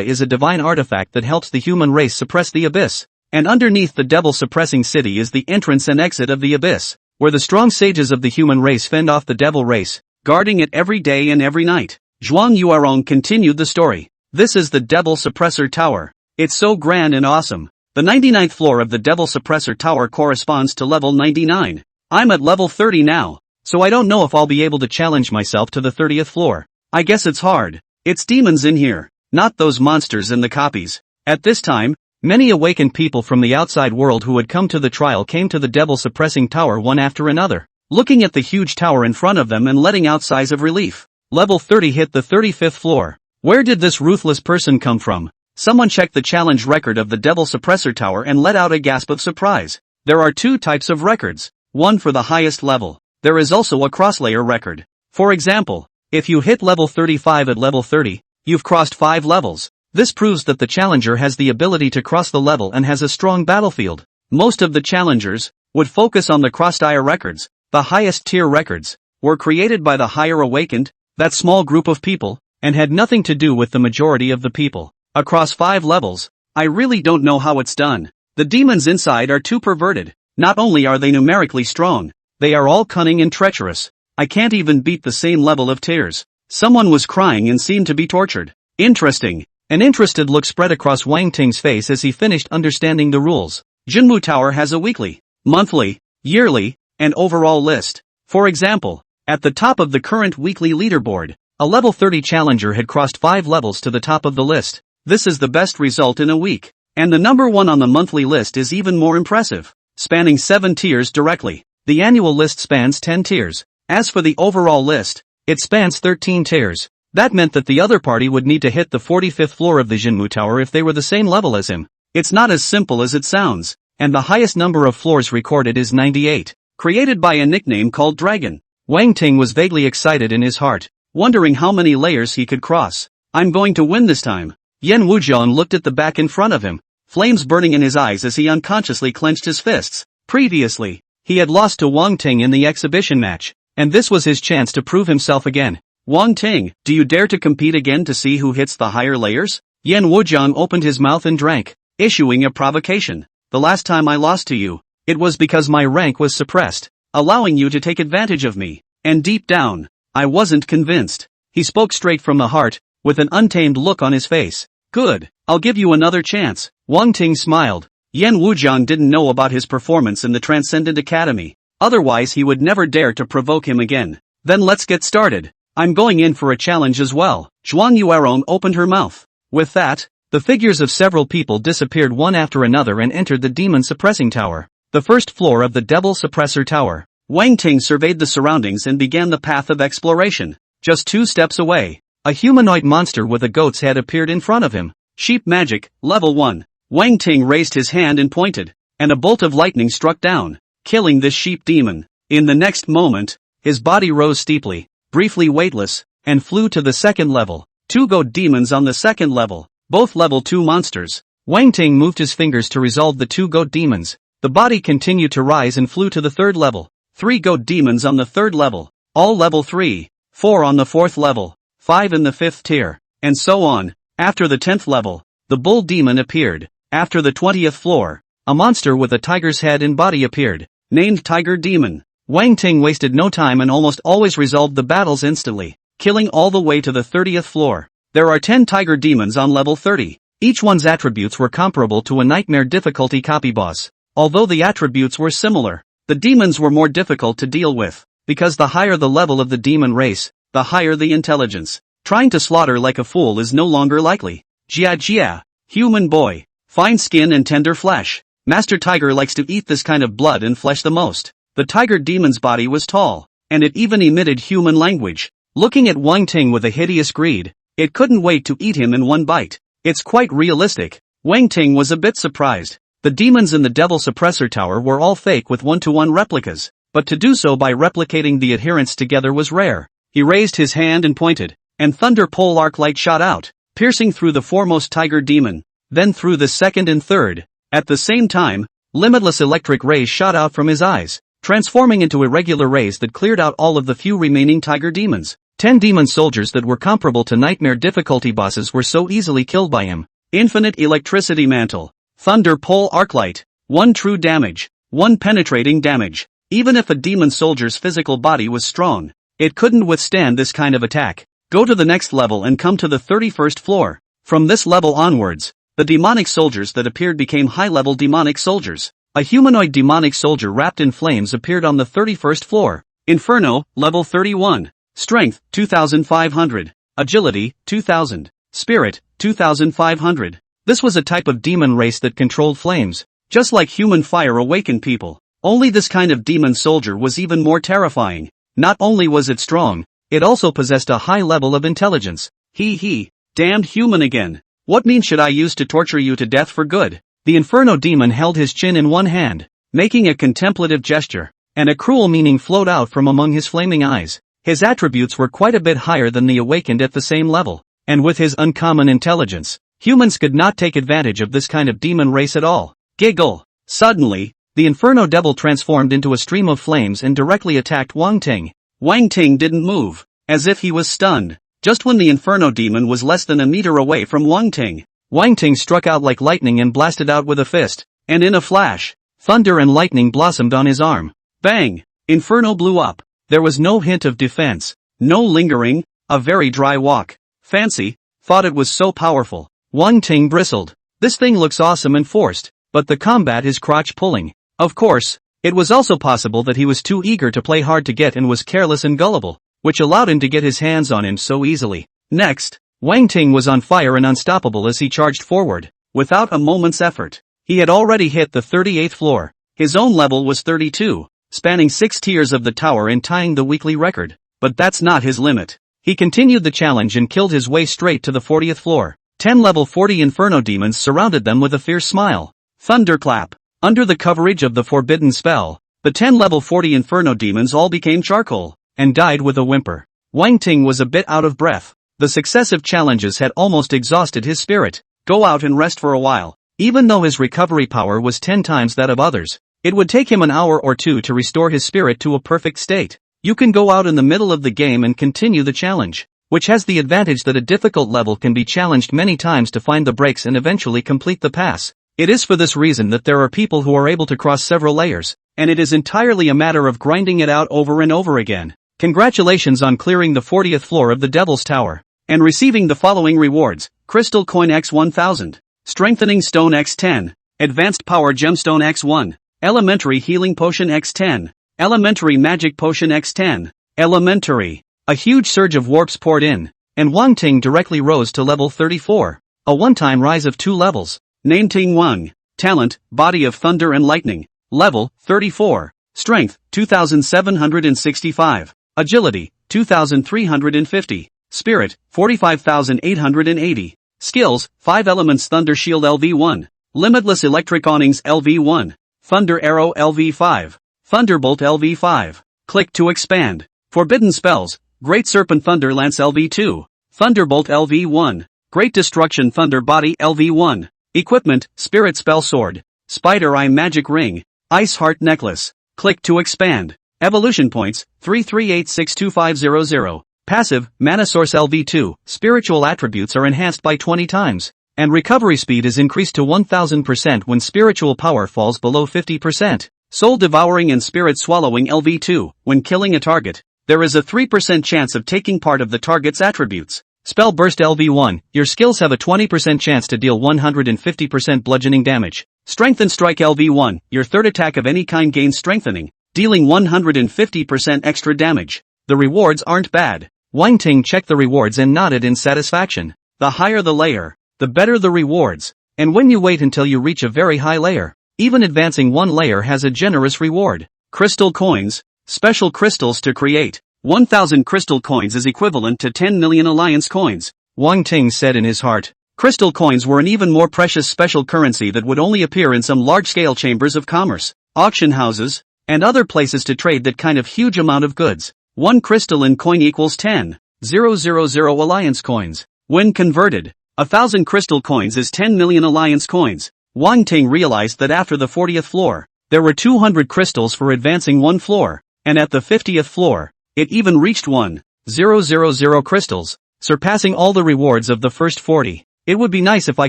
is a divine artifact that helps the human race suppress the abyss. And underneath the Devil Suppressing City is the entrance and exit of the abyss, where the strong sages of the human race fend off the devil race, guarding it every day and every night. Zhuang Yuerong continued the story. This is the Devil Suppressor Tower. It's so grand and awesome. The 99th floor of the Devil Suppressor Tower corresponds to level 99. I'm at level 30 now, so I don't know if I'll be able to challenge myself to the 30th floor. I guess it's hard. It's demons in here, not those monsters in the copies. At this time, many awakened people from the outside world who had come to the trial came to the Devil Suppressing Tower one after another, looking at the huge tower in front of them and letting out sighs of relief. Level 30 hit the 35th floor. Where did this ruthless person come from? Someone checked the challenge record of the Devil Suppressor Tower and let out a gasp of surprise. There are 2 types of records. One for the highest level. There is also a cross-layer record. For example, if you hit level 35 at level 30, you've crossed 5 levels. This proves that the challenger has the ability to cross the level and has a strong battlefield. Most of the challengers would focus on the cross-tier records. The highest tier records were created by the higher awakened, that small group of people, and had nothing to do with the majority of the people. Across 5 levels, I really don't know how it's done. The demons inside are too perverted. Not only are they numerically strong, they are all cunning and treacherous. I can't even beat the same level of tears. Someone was crying and seemed to be tortured. Interesting. An interested look spread across Wang Ting's face as he finished understanding the rules. Jinmu Tower has a weekly, monthly, yearly, and overall list. For example, at the top of the current weekly leaderboard, a level 30 challenger had crossed 5 levels to the top of the list. This is the best result in a week. And the number 1 on the monthly list is even more impressive, spanning 7 tiers directly. The annual list spans 10 tiers. As for the overall list, it spans 13 tiers. That meant that the other party would need to hit the 45th floor of the Jinmu Tower if they were the same level as him. It's not as simple as it sounds, and the highest number of floors recorded is 98, created by a nickname called Dragon. Wang Ting was vaguely excited in his heart, wondering how many layers he could cross. I'm going to win this time. Yan Wujian looked at the back in front of him, flames burning in his eyes as he unconsciously clenched his fists. Previously, he had lost to Wang Ting in the exhibition match, and this was his chance to prove himself again. Wang Ting, do you dare to compete again to see who hits the higher layers? Yan Wujian opened his mouth and drank, issuing a provocation. The last time I lost to you, it was because my rank was suppressed, allowing you to take advantage of me. And deep down, I wasn't convinced. He spoke straight from the heart, with an untamed look on his face. Good, I'll give you another chance. Wang Ting smiled. Yan Wujiang didn't know about his performance in the Transcendent Academy. Otherwise he would never dare to provoke him again. Then let's get started. I'm going in for a challenge as well. Zhuang Yuerong opened her mouth. With that, the figures of several people disappeared one after another and entered the demon suppressing tower. The first floor of the devil suppressor tower. Wang Ting surveyed the surroundings and began the path of exploration. Just 2 steps away, a humanoid monster with a goat's head appeared in front of him. Sheep magic, level 1. Wang Ting raised his hand and pointed, and a bolt of lightning struck down, killing this sheep demon. In the next moment, his body rose steeply, briefly weightless, and flew to the second level. 2 goat demons on the second level, both level 2 monsters. Wang Ting moved his fingers to resolve the 2 goat demons. The body continued to rise and flew to the third level. 3 goat demons on the third level, all level 3, 4 on the fourth level, 5 in the 5th tier, and so on. After the 10th level, the bull demon appeared. After the 20th floor, a monster with a tiger's head and body appeared, named Tiger Demon. Wang Ting wasted no time and almost always resolved the battles instantly, killing all the way to the 30th floor. There are 10 tiger demons on level 30. Each one's attributes were comparable to a nightmare difficulty copy boss. Although the attributes were similar, the demons were more difficult to deal with, because the higher the level of the demon race, the higher the intelligence. Trying to slaughter like a fool is no longer likely. Jia, human boy, fine skin and tender flesh. Master Tiger likes to eat this kind of blood and flesh the most. The tiger demon's body was tall, and it even emitted human language. Looking at Wang Ting with a hideous greed, it couldn't wait to eat him in one bite. It's quite realistic. Wang Ting was a bit surprised. The demons in the Devil Suppressor Tower were all fake with 1-to-1 replicas, but to do so by replicating the adherents together was rare. He raised his hand and pointed, and thunder pole arc light shot out, piercing through the foremost tiger demon, then through the second and third. At the same time, limitless electric rays shot out from his eyes, transforming into irregular rays that cleared out all of the few remaining tiger demons. 10 demon soldiers that were comparable to nightmare difficulty bosses were so easily killed by him. Infinite electricity mantle, thunder pole arclight, 1 true damage, 1 penetrating damage. Even if a demon soldier's physical body was strong, it couldn't withstand this kind of attack. Go to the next level and come to the 31st floor. From this level onwards, the demonic soldiers that appeared became high-level demonic soldiers. A humanoid demonic soldier wrapped in flames appeared on the 31st floor. Inferno, level 31. Strength, 2500. Agility, 2000. Spirit, 2500. This was a type of demon race that controlled flames, just like human fire awakened people. Only this kind of demon soldier was even more terrifying. Not only was it strong, it also possessed a high level of intelligence. Damned human again. What means should I use to torture you to death for good? The Inferno demon held his chin in one hand, making a contemplative gesture, and a cruel meaning flowed out from among his flaming eyes. His attributes were quite a bit higher than the awakened at the same level, and with his uncommon intelligence, humans could not take advantage of this kind of demon race at all. Giggle. Suddenly, the Inferno devil transformed into a stream of flames and directly attacked Wang Ting. Wang Ting didn't move, as if he was stunned. Just when the Inferno demon was less than a meter away from Wang Ting struck out like lightning and blasted out with a fist, and in a flash, thunder and lightning blossomed on his arm. Bang! Inferno blew up. There was no hint of defense, no lingering, a very dry walk. Fancy, thought it was so powerful. Wang Ting bristled. This thing looks awesome and forced, but the combat is crotch pulling. Of course, it was also possible that he was too eager to play hard to get and was careless and gullible, which allowed him to get his hands on him so easily. Next, Wang Ting was on fire and unstoppable as he charged forward, without a moment's effort. He had already hit the 38th floor. His own level was 32, spanning 6 tiers of the tower and tying the weekly record. But that's not his limit. He continued the challenge and killed his way straight to the 40th floor. 10 level 40 Inferno demons surrounded them with a fierce smile. Thunderclap. Under the coverage of the forbidden spell, the 10 level 40 Inferno demons all became charcoal, and died with a whimper. Wang Ting was a bit out of breath. The successive challenges had almost exhausted his spirit. Go out and rest for a while. Even though his recovery power was 10 times that of others, it would take him an hour or two to restore his spirit to a perfect state. You can go out in the middle of the game and continue the challenge, which has the advantage that a difficult level can be challenged many times to find the breaks and eventually complete the pass. It is for this reason that there are people who are able to cross several layers, and it is entirely a matter of grinding it out over and over again. Congratulations on clearing the 40th floor of the Devil's Tower, and receiving the following rewards: Crystal Coin x 1000, Strengthening Stone x 10, Advanced Power Gemstone X1. Elementary Healing Potion X10. Elementary Magic Potion X10. Elementary. A huge surge of warps poured in, and Wang Ting directly rose to level 34. A one-time rise of 2 levels. Name Ting Wang. Talent, Body of Thunder and Lightning. Level, 34. Strength, 2,765. Agility, 2,350. Spirit, 45,880. Skills, 5 Elements Thunder Shield LV1. Limitless Electric Awnings LV1. Thunder Arrow LV5. Thunderbolt LV5. Click to expand. Forbidden Spells, Great Serpent Thunder Lance LV2. Thunderbolt LV1. Great Destruction Thunder Body LV1. Equipment, Spirit Spell Sword. Spider Eye Magic Ring. Ice Heart Necklace. Click to expand. Evolution Points, 338625000. Passive, Mana Source LV2. Spiritual attributes are enhanced by 20 times. And recovery speed is increased to 1000% when spiritual power falls below 50%. Soul Devouring and Spirit Swallowing LV2. When killing a target, there is a 3% chance of taking part of the target's attributes. Spell Burst LV1. Your skills have a 20% chance to deal 150% bludgeoning damage. Strengthen Strike LV1. Your third attack of any kind gains strengthening, dealing 150% extra damage. The rewards aren't bad. Wang Ting checked the rewards and nodded in satisfaction. The higher the layer, the better the rewards. And when you wait until you reach a very high layer, even advancing one layer has a generous reward. Crystal Coins. Special crystals to create. 1,000 crystal coins is equivalent to 10 million alliance coins. Wang Ting said in his heart. Crystal coins were an even more precious special currency that would only appear in some large-scale chambers of commerce, auction houses, and other places to trade that kind of huge amount of goods. 1 crystalline coin equals 10,000 alliance coins. When converted, 1,000 crystal coins is 10 million alliance coins. Wang Ting realized that after the 40th floor, there were 200 crystals for advancing one floor, and at the 50th floor, it even reached 1,000 crystals, surpassing all the rewards of the first 40. It would be nice if I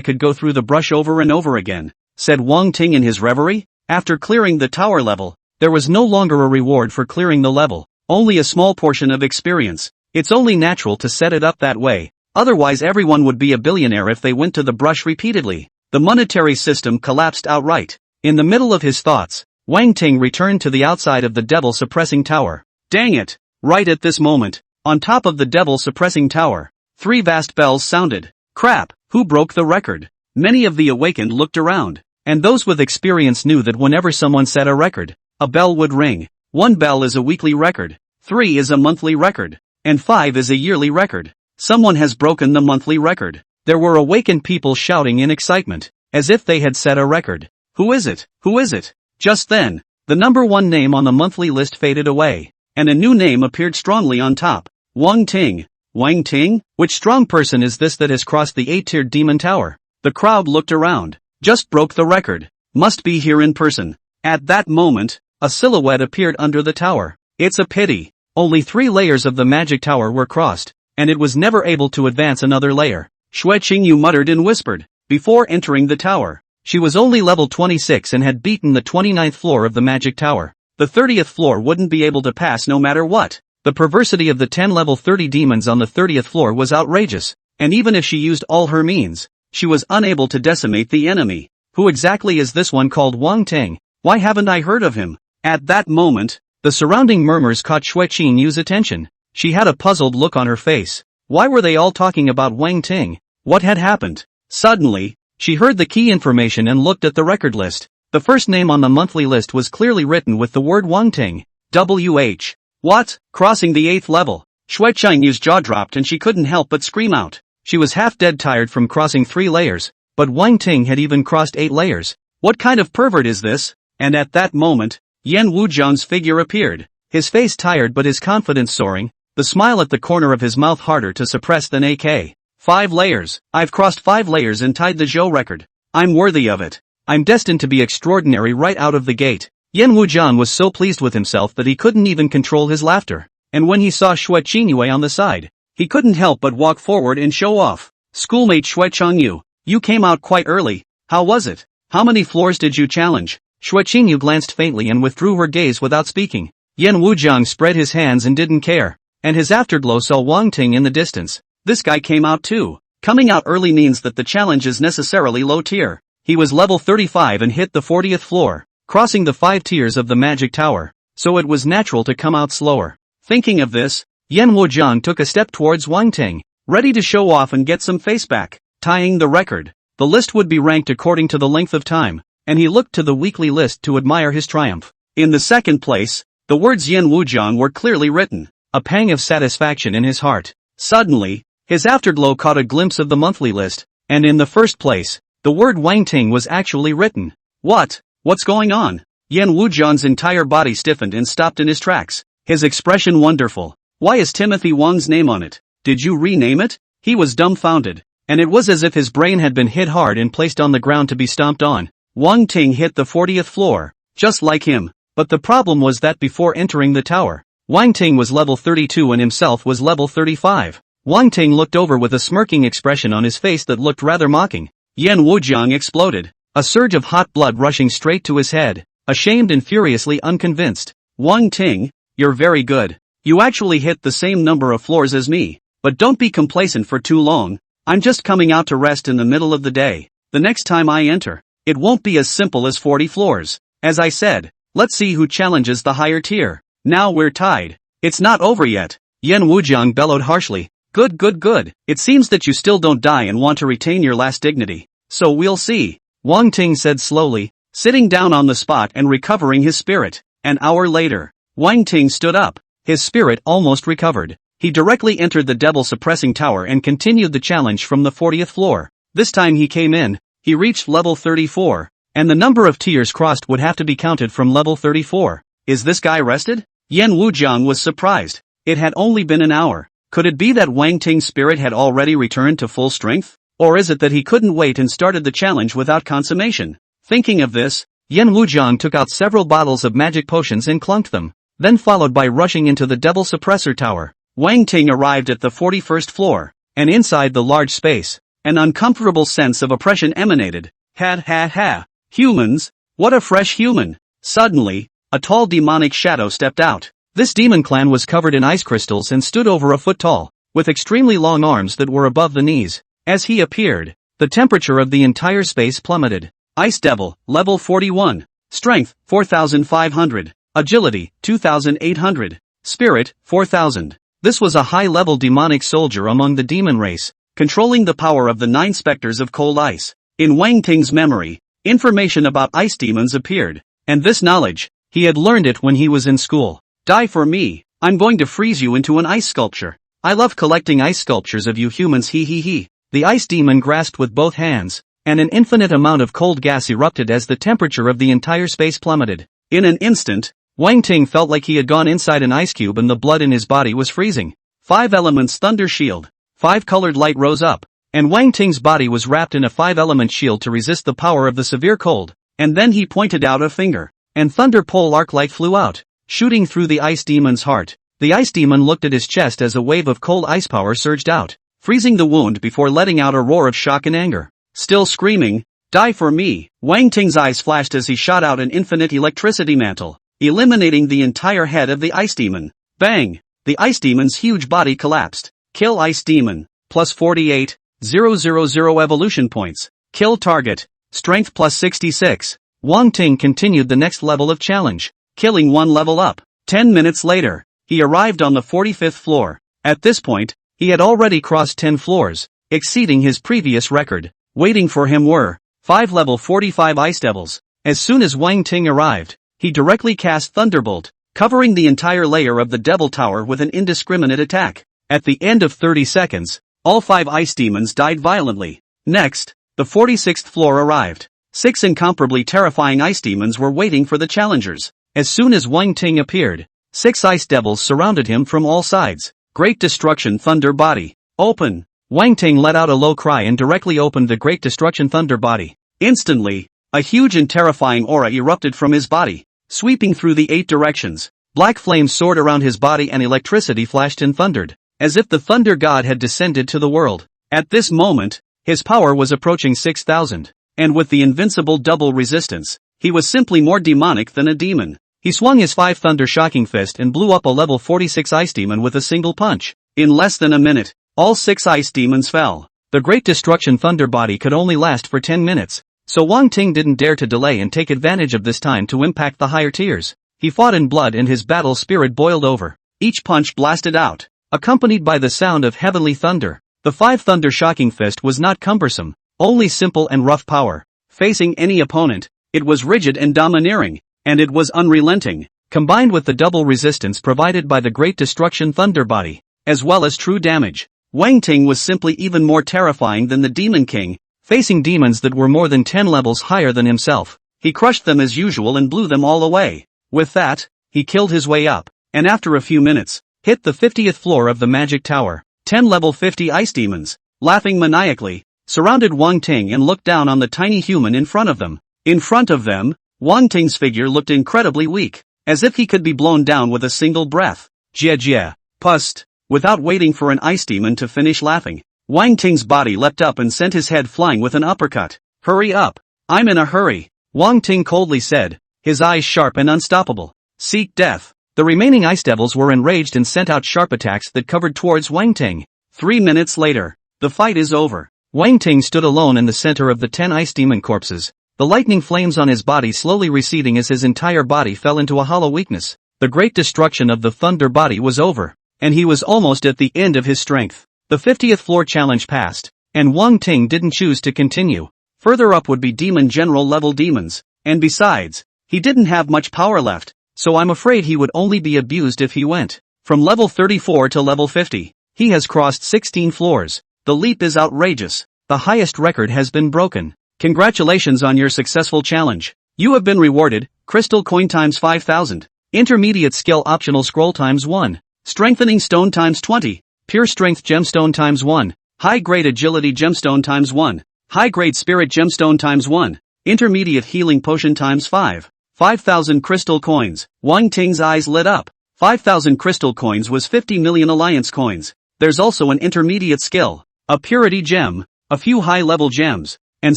could go through the brush over and over again, said Wang Ting in his reverie. After clearing the tower level, there was no longer a reward for clearing the level, only a small portion of experience. It's only natural to set it up that way, otherwise everyone would be a billionaire if they went to the brush repeatedly. The monetary system collapsed outright. In the middle of his thoughts, Wang Ting returned to the outside of the devil suppressing tower. Dang it! Right at this moment, on top of the devil suppressing tower, 3 vast bells sounded. Crap, who broke the record? Many of the awakened looked around, and those with experience knew that whenever someone set a record, a bell would ring. 1 bell is a weekly record, 3 is a monthly record, and 5 is a yearly record. Someone has broken the monthly record. There were awakened people shouting in excitement, as if they had set a record. Who is it? Who is it? Just then, the number 1 name on the monthly list faded away, and a new name appeared strongly on top. Wang Ting. Wang Ting? Which strong person is this that has crossed the 8-tiered demon tower? The crowd looked around. Just broke the record. Must be here in person. At that moment, a silhouette appeared under the tower. It's a pity. Only 3 layers of the magic tower were crossed, and it was never able to advance another layer. Xue Qingyu muttered and whispered, before entering the tower. She was only level 26 and had beaten the 29th floor of the magic tower. The 30th floor wouldn't be able to pass no matter what. The perversity of the 10 level 30 demons on the 30th floor was outrageous, and even if she used all her means, she was unable to decimate the enemy. Who exactly is this one called Wang Ting? Why haven't I heard of him? At that moment, the surrounding murmurs caught Xue Qingyu's attention. She had a puzzled look on her face. Why were they all talking about Wang Ting? What had happened? Suddenly, she heard the key information and looked at the record list. The first name on the monthly list was clearly written with the word Wang Ting. W.H. What? Crossing the 8th level. Xue Qingyu's jaw dropped and she couldn't help but scream out. She was half dead tired from crossing 3 layers, but Wang Ting had even crossed 8 layers. What kind of pervert is this? And at that moment, Yan Wuzhang's figure appeared. His face tired but his confidence soaring, the smile at the corner of his mouth harder to suppress than AK. 5 layers. I've crossed 5 layers and tied the Zhou record. I'm worthy of it. I'm destined to be extraordinary right out of the gate. Yan Wuzhang was so pleased with himself that he couldn't even control his laughter. And when he saw Xue Qingyu on the side, he couldn't help but walk forward and show off. Schoolmate Xue Qingyu, you came out quite early. How was it? How many floors did you challenge? Xue Qingyu glanced faintly and withdrew her gaze without speaking. Yan Wuzhang spread his hands and didn't care. And his afterglow saw Wang Ting in the distance. This guy came out too. Coming out early means that the challenge is necessarily low tier. he was level 35 and hit the 40th floor, crossing the 5 tiers of the magic tower, so it was natural to come out slower. Thinking of this, Yan Wujiang took a step towards Wang Ting, ready to show off and get some face back. Tying the record, the list would be ranked according to the length of time, and he looked to the weekly list to admire his triumph. In the second place, the words Yan Wujiang were clearly written, a pang of satisfaction in his heart. Suddenly, his afterglow caught a glimpse of the monthly list, and in the first place, the word Wang Ting was actually written. What's going on? Yan Wujiang's entire body stiffened and stopped in his tracks, his expression wonderful. Why is Timothy Wang's name on it? Did you rename it? He was dumbfounded, and it was as if his brain had been hit hard and placed on the ground to be stomped on. Wang Ting hit the 40th floor, just like him, but the problem was that before entering the tower, Wang Ting was level 32 and himself was level 35. Wang Ting looked over with a smirking expression on his face that looked rather mocking. Yan Wujiang exploded, a surge of hot blood rushing straight to his head, ashamed and furiously unconvinced. Wang Ting, you're very good. You actually hit the same number of floors as me, but don't be complacent for too long. I'm just coming out to rest in the middle of the day. The next time I enter, it won't be as simple as 40 floors. As I said, let's see who challenges the higher tier. Now we're tied. It's not over yet. Yan Wujiang bellowed harshly. Good. It seems that you still don't die and want to retain your last dignity. So we'll see. Wang Ting said slowly, sitting down on the spot and recovering his spirit. An hour later, Wang Ting stood up, his spirit almost recovered. He directly entered the devil-suppressing tower and continued the challenge from the 40th floor. This time he came in, he reached level 34, and the number of tiers crossed would have to be counted from level 34. Is this guy rested? Yan Wujiang was surprised. It had only been an hour. Could it be that Wang Ting's spirit had already returned to full strength? Or is it that he couldn't wait and started the challenge without consummation? Thinking of this, Yan Wujiang took out several bottles of magic potions and clunked them, then followed by rushing into the devil suppressor tower. Wang Ting arrived at the 41st floor, and inside the large space, an uncomfortable sense of oppression emanated. Ha. Humans? What a fresh human! Suddenly, a tall demonic shadow stepped out. This demon clan was covered in ice crystals and stood over a foot tall, with extremely long arms that were above the knees. As he appeared, the temperature of the entire space plummeted. Ice Devil, level 41. Strength, 4,500. Agility, 2,800. Spirit, 4,000. This was a high-level demonic soldier among the demon race, controlling the power of the 9 specters of cold ice. In Wang Ting's memory, information about ice demons appeared, and this knowledge, he had learned it when he was in school. Die for me, I'm going to freeze you into an ice sculpture. I love collecting ice sculptures of you humans, he. The ice demon grasped with both hands, and an infinite amount of cold gas erupted as the temperature of the entire space plummeted. In an instant, Wang Ting felt like he had gone inside an ice cube and the blood in his body was freezing. 5 elements thunder shield. 5 colored light rose up, and Wang Ting's body was wrapped in a 5-element shield to resist the power of the severe cold. And then he pointed out a finger, and thunder pole arc light flew out, shooting through the ice demon's heart. The ice demon looked at his chest as a wave of cold ice power surged out, freezing the wound before letting out a roar of shock and anger. Still screaming, die for me, Wang Ting's eyes flashed as he shot out an infinite electricity mantle, eliminating the entire head of the ice demon. Bang! The ice demon's huge body collapsed. Kill ice demon, plus 48,000 evolution points. Kill target, strength plus 66. Wang Ting continued the next level of challenge, killing 1 level up. 10 minutes later, he arrived on the 45th floor. At this point, he had already crossed 10 floors, exceeding his previous record. Waiting for him were 5 level 45 ice devils. As soon as Wang Ting arrived, he directly cast Thunderbolt, covering the entire layer of the Devil Tower with an indiscriminate attack. At the end of 30 seconds, all 5 ice demons died violently. Next, the 46th floor arrived. 6 incomparably terrifying ice demons were waiting for the challengers. As soon as Wang Ting appeared, 6 ice devils surrounded him from all sides. Great Destruction Thunder Body. Open! Wang Ting let out a low cry and directly opened the Great Destruction Thunder Body. Instantly, a huge and terrifying aura erupted from his body, sweeping through the 8 directions. Black flames soared around his body and electricity flashed and thundered, as if the thunder god had descended to the world. At this moment, his power was approaching 6,000, and with the invincible double resistance, he was simply more demonic than a demon. He swung his 5 thunder shocking fist and blew up a level 46 ice demon with a single punch. In less than a minute, all 6 ice demons fell. The Great Destruction Thunder Body could only last for 10 minutes, So Wang Ting didn't dare to delay and take advantage of this time to impact the higher tiers. He fought in blood and his battle spirit boiled over. Each punch blasted out, accompanied by the sound of heavenly thunder. The 5 Thunder Shocking Fist was not cumbersome, only simple and rough power. Facing any opponent, it was rigid and domineering, and it was unrelenting, combined with the double resistance provided by the Great Destruction Thunder Body, as well as true damage. Wang Ting was simply even more terrifying than the Demon King, facing demons that were more than 10 levels higher than himself. He crushed them as usual and blew them all away. With that, he killed his way up, and after a few minutes, hit the 50th floor of the Magic Tower. 10 level 50 ice demons, laughing maniacally, surrounded Wang Ting and looked down on the tiny human in front of them. In front of them, Wang Ting's figure looked incredibly weak, as if he could be blown down with a single breath. Jia jia, pust. Without waiting for an ice demon to finish laughing, Wang Ting's body leapt up and sent his head flying with an uppercut. Hurry up. I'm in a hurry, Wang Ting coldly said, his eyes sharp and unstoppable. Seek death. The remaining ice devils were enraged and sent out sharp attacks that covered towards Wang Ting. 3 minutes later, the fight is over. Wang Ting stood alone in the center of the 10 ice demon corpses, the lightning flames on his body slowly receding as his entire body fell into a hollow weakness. The great destruction of the thunder body was over, and he was almost at the end of his strength. The 50th floor challenge passed, and Wang Ting didn't choose to continue. Further up would be demon general level demons, and besides, he didn't have much power left, so I'm afraid he would only be abused if he went. From level 34 to level 50, he has crossed 16 floors. The leap is outrageous. The highest record has been broken. Congratulations on your successful challenge. You have been rewarded, Crystal Coin times 5,000, Intermediate Skill Optional Scroll times 1, Strengthening Stone times 20, Pure Strength Gemstone times 1, High Grade Agility Gemstone times 1, High Grade Spirit Gemstone times 1, Intermediate Healing Potion times 5, 5,000 Crystal Coins. Wang Ting's eyes lit up. 5,000 Crystal Coins was 50 million Alliance Coins. There's also an intermediate skill, a Purity Gem, a few high-level gems, and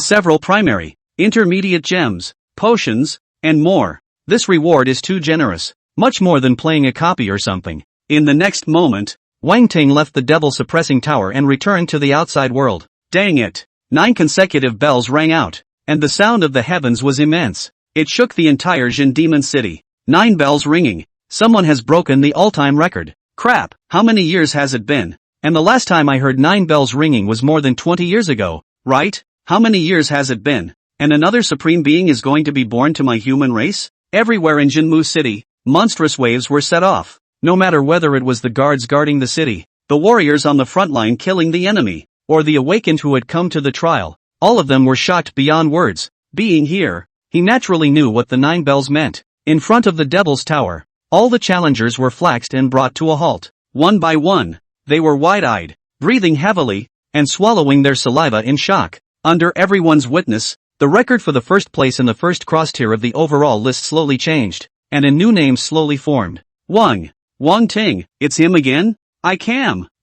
several primary, intermediate gems, potions, and more. This reward is too generous, much more than playing a copy or something. In the next moment, Wang Ting left the devil-suppressing tower and returned to the outside world. Dang it! 9 consecutive bells rang out, and the sound of the heavens was immense. It shook the entire Jin Demon City. 9 bells ringing. Someone has broken the all-time record. Crap, how many years has it been? And the last time I heard 9 bells ringing was more than 20 years ago, right? How many years has it been? And another supreme being is going to be born to my human race? Everywhere in Jinmu City, monstrous waves were set off. No matter whether it was the guards guarding the city, the warriors on the front line killing the enemy, or the awakened who had come to the trial, all of them were shocked beyond words. Being here, he naturally knew what the 9 bells meant. In front of the Devil's Tower, all the challengers were flexed and brought to a halt. One by one, they were wide-eyed, breathing heavily, and swallowing their saliva in shock. Under everyone's witness, the record for the first place in the first cross-tier of the overall list slowly changed, and a new name slowly formed. Wang Ting, it's him again?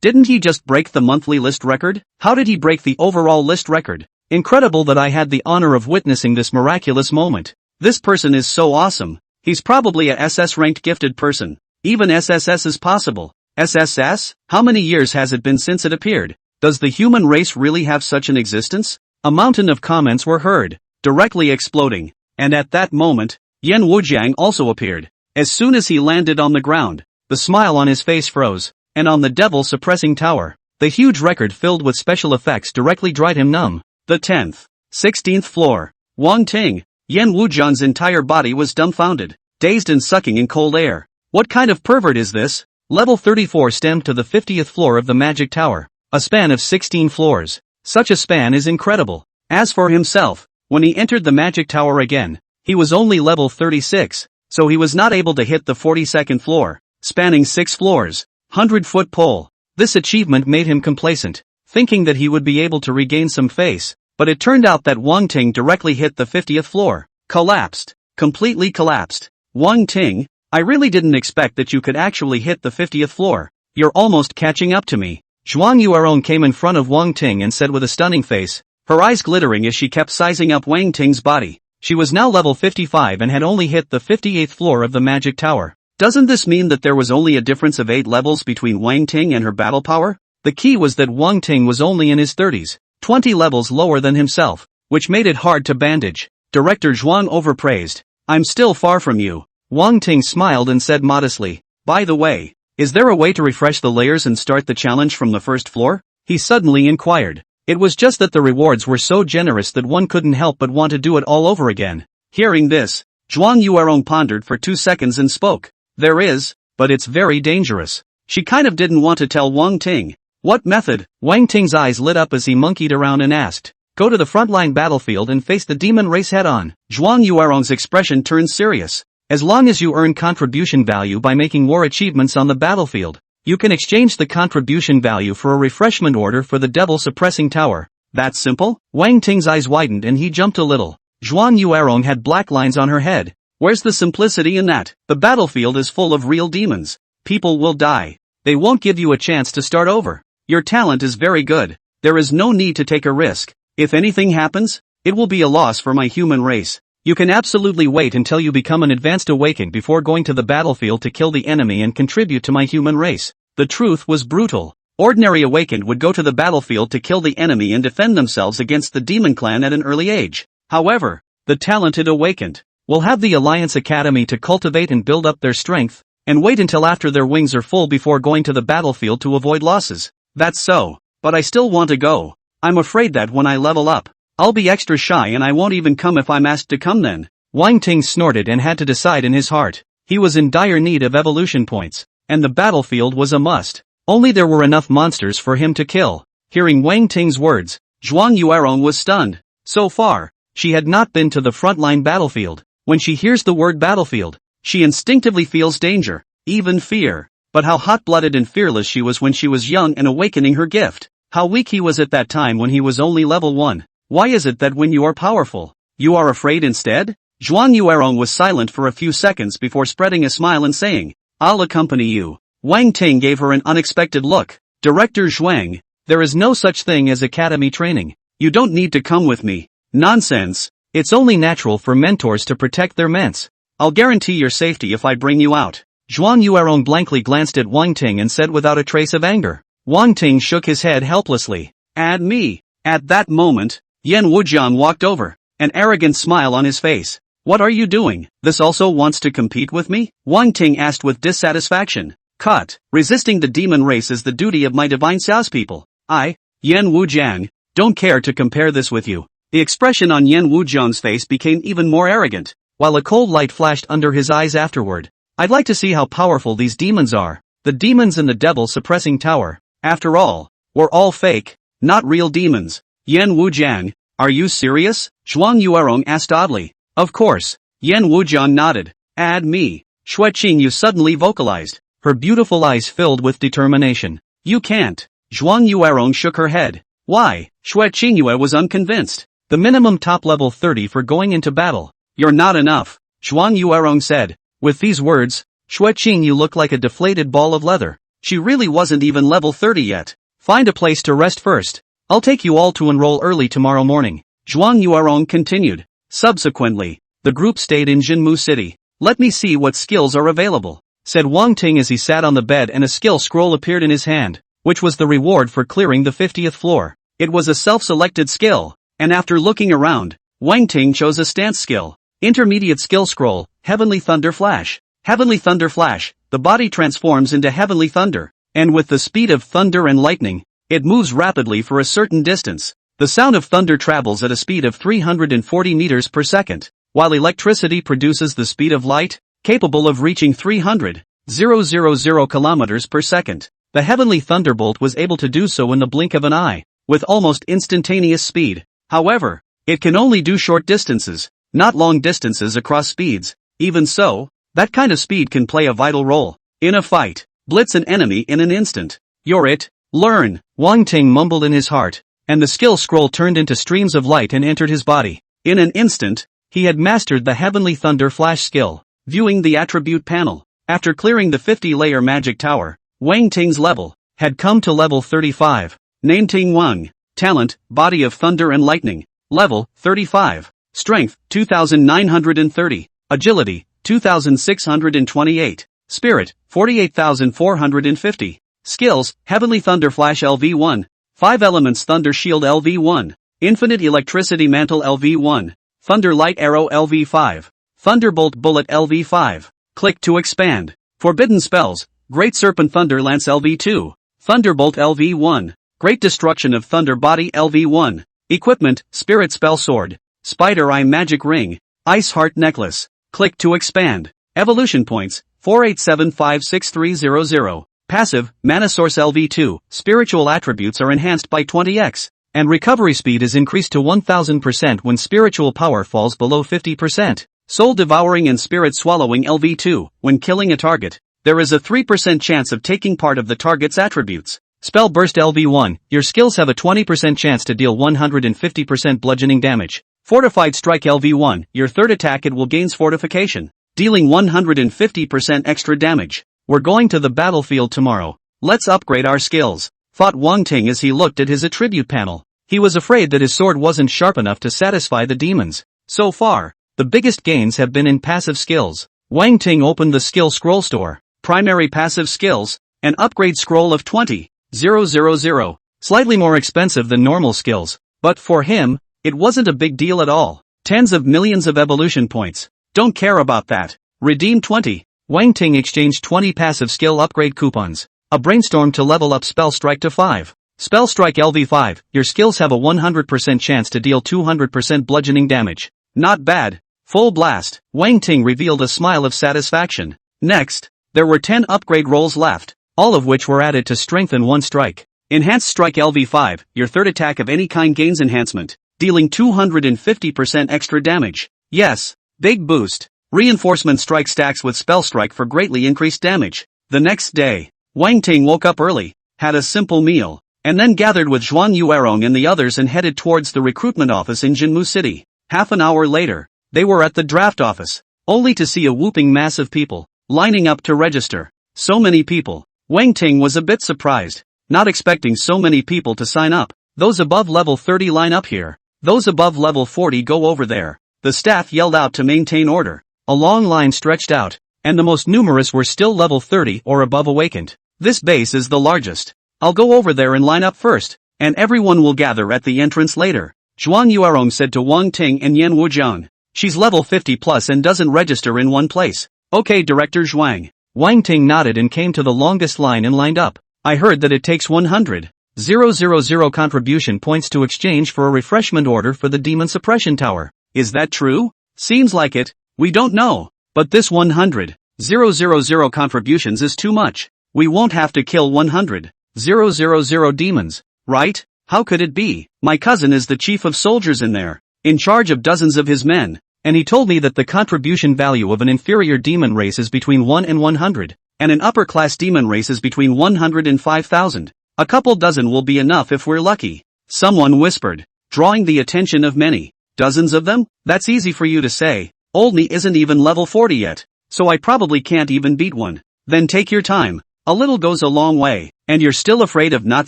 Didn't he just break the monthly list record? How did he break the overall list record? Incredible that I had the honor of witnessing this miraculous moment. This person is so awesome. He's probably a SS-ranked gifted person. Even SSS is possible. SSS? How many years has it been since it appeared? Does the human race really have such an existence? A mountain of comments were heard, directly exploding. And at that moment, Yan Wujiang also appeared. As soon as he landed on the ground, the smile on his face froze, and on the devil-suppressing tower, the huge record filled with special effects directly dried him numb. The 10th, 16th floor. Wang Ting, Yan Wujiang's entire body was dumbfounded, dazed and sucking in cold air. What kind of pervert is this? Level 34 stemmed to the 50th floor of the Magic Tower, a span of 16 floors. Such a span is incredible. As for himself, when he entered the Magic Tower again, he was only level 36, so he was not able to hit the 42nd floor, spanning 6 floors, 100-foot pole. This achievement made him complacent, thinking that he would be able to regain some face, but it turned out that Wang Ting directly hit the 50th floor, collapsed, completely collapsed. Wang Ting, I really didn't expect that you could actually hit the 50th floor. You're almost catching up to me. Zhuang Yueron came in front of Wang Ting and said with a stunning face, her eyes glittering as she kept sizing up Wang Ting's body. She was now level 55 and had only hit the 58th floor of the Magic Tower. Doesn't this mean that there was only a difference of 8 levels between Wang Ting and her battle power? The key was that Wang Ting was only in his 30s, 20 levels lower than himself. which made it hard to bandage. Director Zhuang overpraised. I'm still far from you. Wang Ting smiled and said modestly, by the way, is there a way to refresh the layers and start the challenge from the first floor? He suddenly inquired. It was just that the rewards were so generous that one couldn't help but want to do it all over again. Hearing this, Zhuang Yuerong pondered for 2 seconds and spoke. There is, but it's very dangerous. She kind of didn't want to tell Wang Ting. What method? Wang Ting's eyes lit up as he monkeyed around and asked. Go to the frontline battlefield and face the demon race head-on. Zhuang Yuerong's expression turned serious. As long as you earn contribution value by making war achievements on the battlefield, you can exchange the contribution value for a refreshment order for the devil suppressing tower. That simple? Wang Ting's eyes widened and he jumped a little. Zhuang Yuerong had black lines on her head. Where's the simplicity in that? The battlefield is full of real demons. People will die. They won't give you a chance to start over. Your talent is very good. There is no need to take a risk. If anything happens, it will be a loss for my human race. You can absolutely wait until you become an advanced awakened before going to the battlefield to kill the enemy and contribute to my human race. The truth was brutal. Ordinary awakened would go to the battlefield to kill the enemy and defend themselves against the demon clan at an early age. However, the talented awakened will have the Alliance Academy to cultivate and build up their strength, and wait until after their wings are full before going to the battlefield to avoid losses. That's so, but I still want to go. I'm afraid that when I level up, I'll be extra shy and I won't even come if I'm asked to come then. Wang Ting snorted and had to decide in his heart. He was in dire need of evolution points, and the battlefield was a must. Only there were enough monsters for him to kill. Hearing Wang Ting's words, Zhuang Yuerong was stunned. So far, she had not been to the frontline battlefield. When she hears the word battlefield, she instinctively feels danger, even fear. But how hot-blooded and fearless she was when she was young and awakening her gift. How weak he was at that time when he was only level 1. Why is it that when you are powerful, you are afraid instead? Zhuang Yuerong was silent for a few seconds before spreading a smile and saying, I'll accompany you. Wang Ting gave her an unexpected look. Director Zhuang, there is no such thing as academy training. You don't need to come with me. Nonsense. It's only natural for mentors to protect their ments. I'll guarantee your safety if I bring you out. Zhuang Yuerong blankly glanced at Wang Ting and said without a trace of anger. Wang Ting shook his head helplessly. Add me. At that moment, Yan Wujian walked over, an arrogant smile on his face. What are you doing? This also wants to compete with me? Wang Ting asked with dissatisfaction. Cut. Resisting the demon race is the duty of my divine Xiao's people. I, Yan Wujian, don't care to compare this with you. The expression on Yan Wujian's face became even more arrogant, while a cold light flashed under his eyes afterward. I'd like to see how powerful these demons are. The demons in the devil suppressing tower, after all, were all fake, not real demons. Yan Wujian, are you serious? Zhuang Yuerong asked oddly. Of course. Yan Wujian nodded. Add me. Xue Qingyu suddenly vocalized, her beautiful eyes filled with determination. You can't. Zhuang Yuerong shook her head. Why? Xue Qingyu was unconvinced. The minimum top level 30 for going into battle. You're not enough. Zhuang Yuerong said. With these words, Xue Qingyu looked like a deflated ball of leather. She really wasn't even level 30 yet. Find a place to rest first. I'll take you all to enroll early tomorrow morning. Zhuang Yuerong continued. Subsequently, the group stayed in Jinmu City. Let me see what skills are available, said Wang Ting as he sat on the bed and a skill scroll appeared in his hand, which was the reward for clearing the 50th floor. It was a self-selected skill, and after looking around, Wang Ting chose a stance skill. Intermediate skill scroll, Heavenly Thunder Flash. Heavenly Thunder Flash, the body transforms into heavenly thunder, and with the speed of thunder and lightning, it moves rapidly for a certain distance. The sound of thunder travels at a speed of 340 meters per second, while electricity produces the speed of light, capable of reaching 300,000 kilometers per second. The heavenly thunderbolt was able to do so in the blink of an eye, with almost instantaneous speed. However, it can only do short distances, not long distances across speeds. Even so, that kind of speed can play a vital role in a fight. Blitz an enemy in an instant. You're it. Learn. Wang Ting mumbled in his heart, and the skill scroll turned into streams of light and entered his body. In an instant, he had mastered the Heavenly Thunder Flash skill. Viewing the attribute panel, after clearing the 50-layer magic tower, Wang Ting's level had come to level 35. Name Ting Wang. Talent, Body of Thunder and Lightning. Level, 35. Strength, 2930. Agility, 2628. Spirit, 48,450. Skills, Heavenly Thunder Flash LV1. 5 Elements Thunder Shield LV1. Infinite Electricity Mantle LV1. Thunder Light Arrow LV5. Thunderbolt Bullet LV5. Click to expand. Forbidden Spells. Great Serpent Thunder Lance LV2. Thunderbolt LV1. Great Destruction of Thunder Body LV1. Equipment, Spirit Spell Sword. Spider Eye Magic Ring. Ice Heart Necklace. Click to expand. Evolution Points, 487563300. Passive, Mana Source LV2. Spiritual attributes are enhanced by 20x. And recovery speed is increased to 1000% when spiritual power falls below 50%. Soul Devouring and Spirit Swallowing LV2. When killing a target, there is a 3% chance of taking part of the target's attributes. Spell Burst LV1. Your skills have a 20% chance to deal 150% bludgeoning damage. Fortified Strike LV1. Your third attack it will gains fortification, dealing 150% extra damage. We're going to the battlefield tomorrow. Let's upgrade our skills, thought Wang Ting as he looked at his attribute panel. He was afraid that his sword wasn't sharp enough to satisfy the demons. So far, the biggest gains have been in passive skills. Wang Ting opened the skill scroll store. Primary passive skills, an upgrade scroll of 20,000. Slightly more expensive than normal skills, but for him, it wasn't a big deal at all. Tens of millions of evolution points. Don't care about that. Redeem 20. Wang Ting exchanged 20 passive skill upgrade coupons. A brainstorm to level up Spell Strike to 5. Spell Strike LV5. Your skills have a 100% chance to deal 200% bludgeoning damage. Not bad. Full Blast. Wang Ting revealed a smile of satisfaction. Next, there were 10 upgrade rolls left, all of which were added to strengthen one strike. Enhanced Strike LV5. Your third attack of any kind gains enhancement, dealing 250% extra damage. Yes, big boost. Reinforcement Strike stacks with Spell Strike for greatly increased damage. The next day, Wang Ting woke up early, had a simple meal, and then gathered with Zhuan Yuerong and the others and headed towards the recruitment office in Jinmu City. Half an hour later, they were at the draft office, only to see a whooping mass of people lining up to register. So many people. Wang Ting was a bit surprised, not expecting so many people to sign up. Those above level 30 line up here. Those above level 40 go over there. The staff yelled out to maintain order. A long line stretched out, and the most numerous were still level 30 or above awakened. This base is the largest. I'll go over there and line up first, and everyone will gather at the entrance later. Zhuan Yuerong said to Wang Ting and Yan Wujian. She's level 50 plus and doesn't register in one place. Okay, Director Zhuang. Wang Ting nodded and came to the longest line and lined up. I heard that it takes 100,000 contribution points to exchange for a refreshment order for the Demon Suppression Tower. Is that true? Seems like it. We don't know. But this 100,000 contributions is too much. We won't have to kill 100,000 demons, right? How could it be? My cousin is the chief of soldiers in there, in charge of dozens of his men, and he told me that the contribution value of an inferior demon race is between 1 and 100, and an upper-class demon race is between 100 and 5,000. A couple dozen will be enough if we're lucky. Someone whispered, drawing the attention of many. Dozens of them? That's easy for you to say. Oldney isn't even level 40 yet, so I probably can't even beat one. Then take your time. A little goes a long way, and you're still afraid of not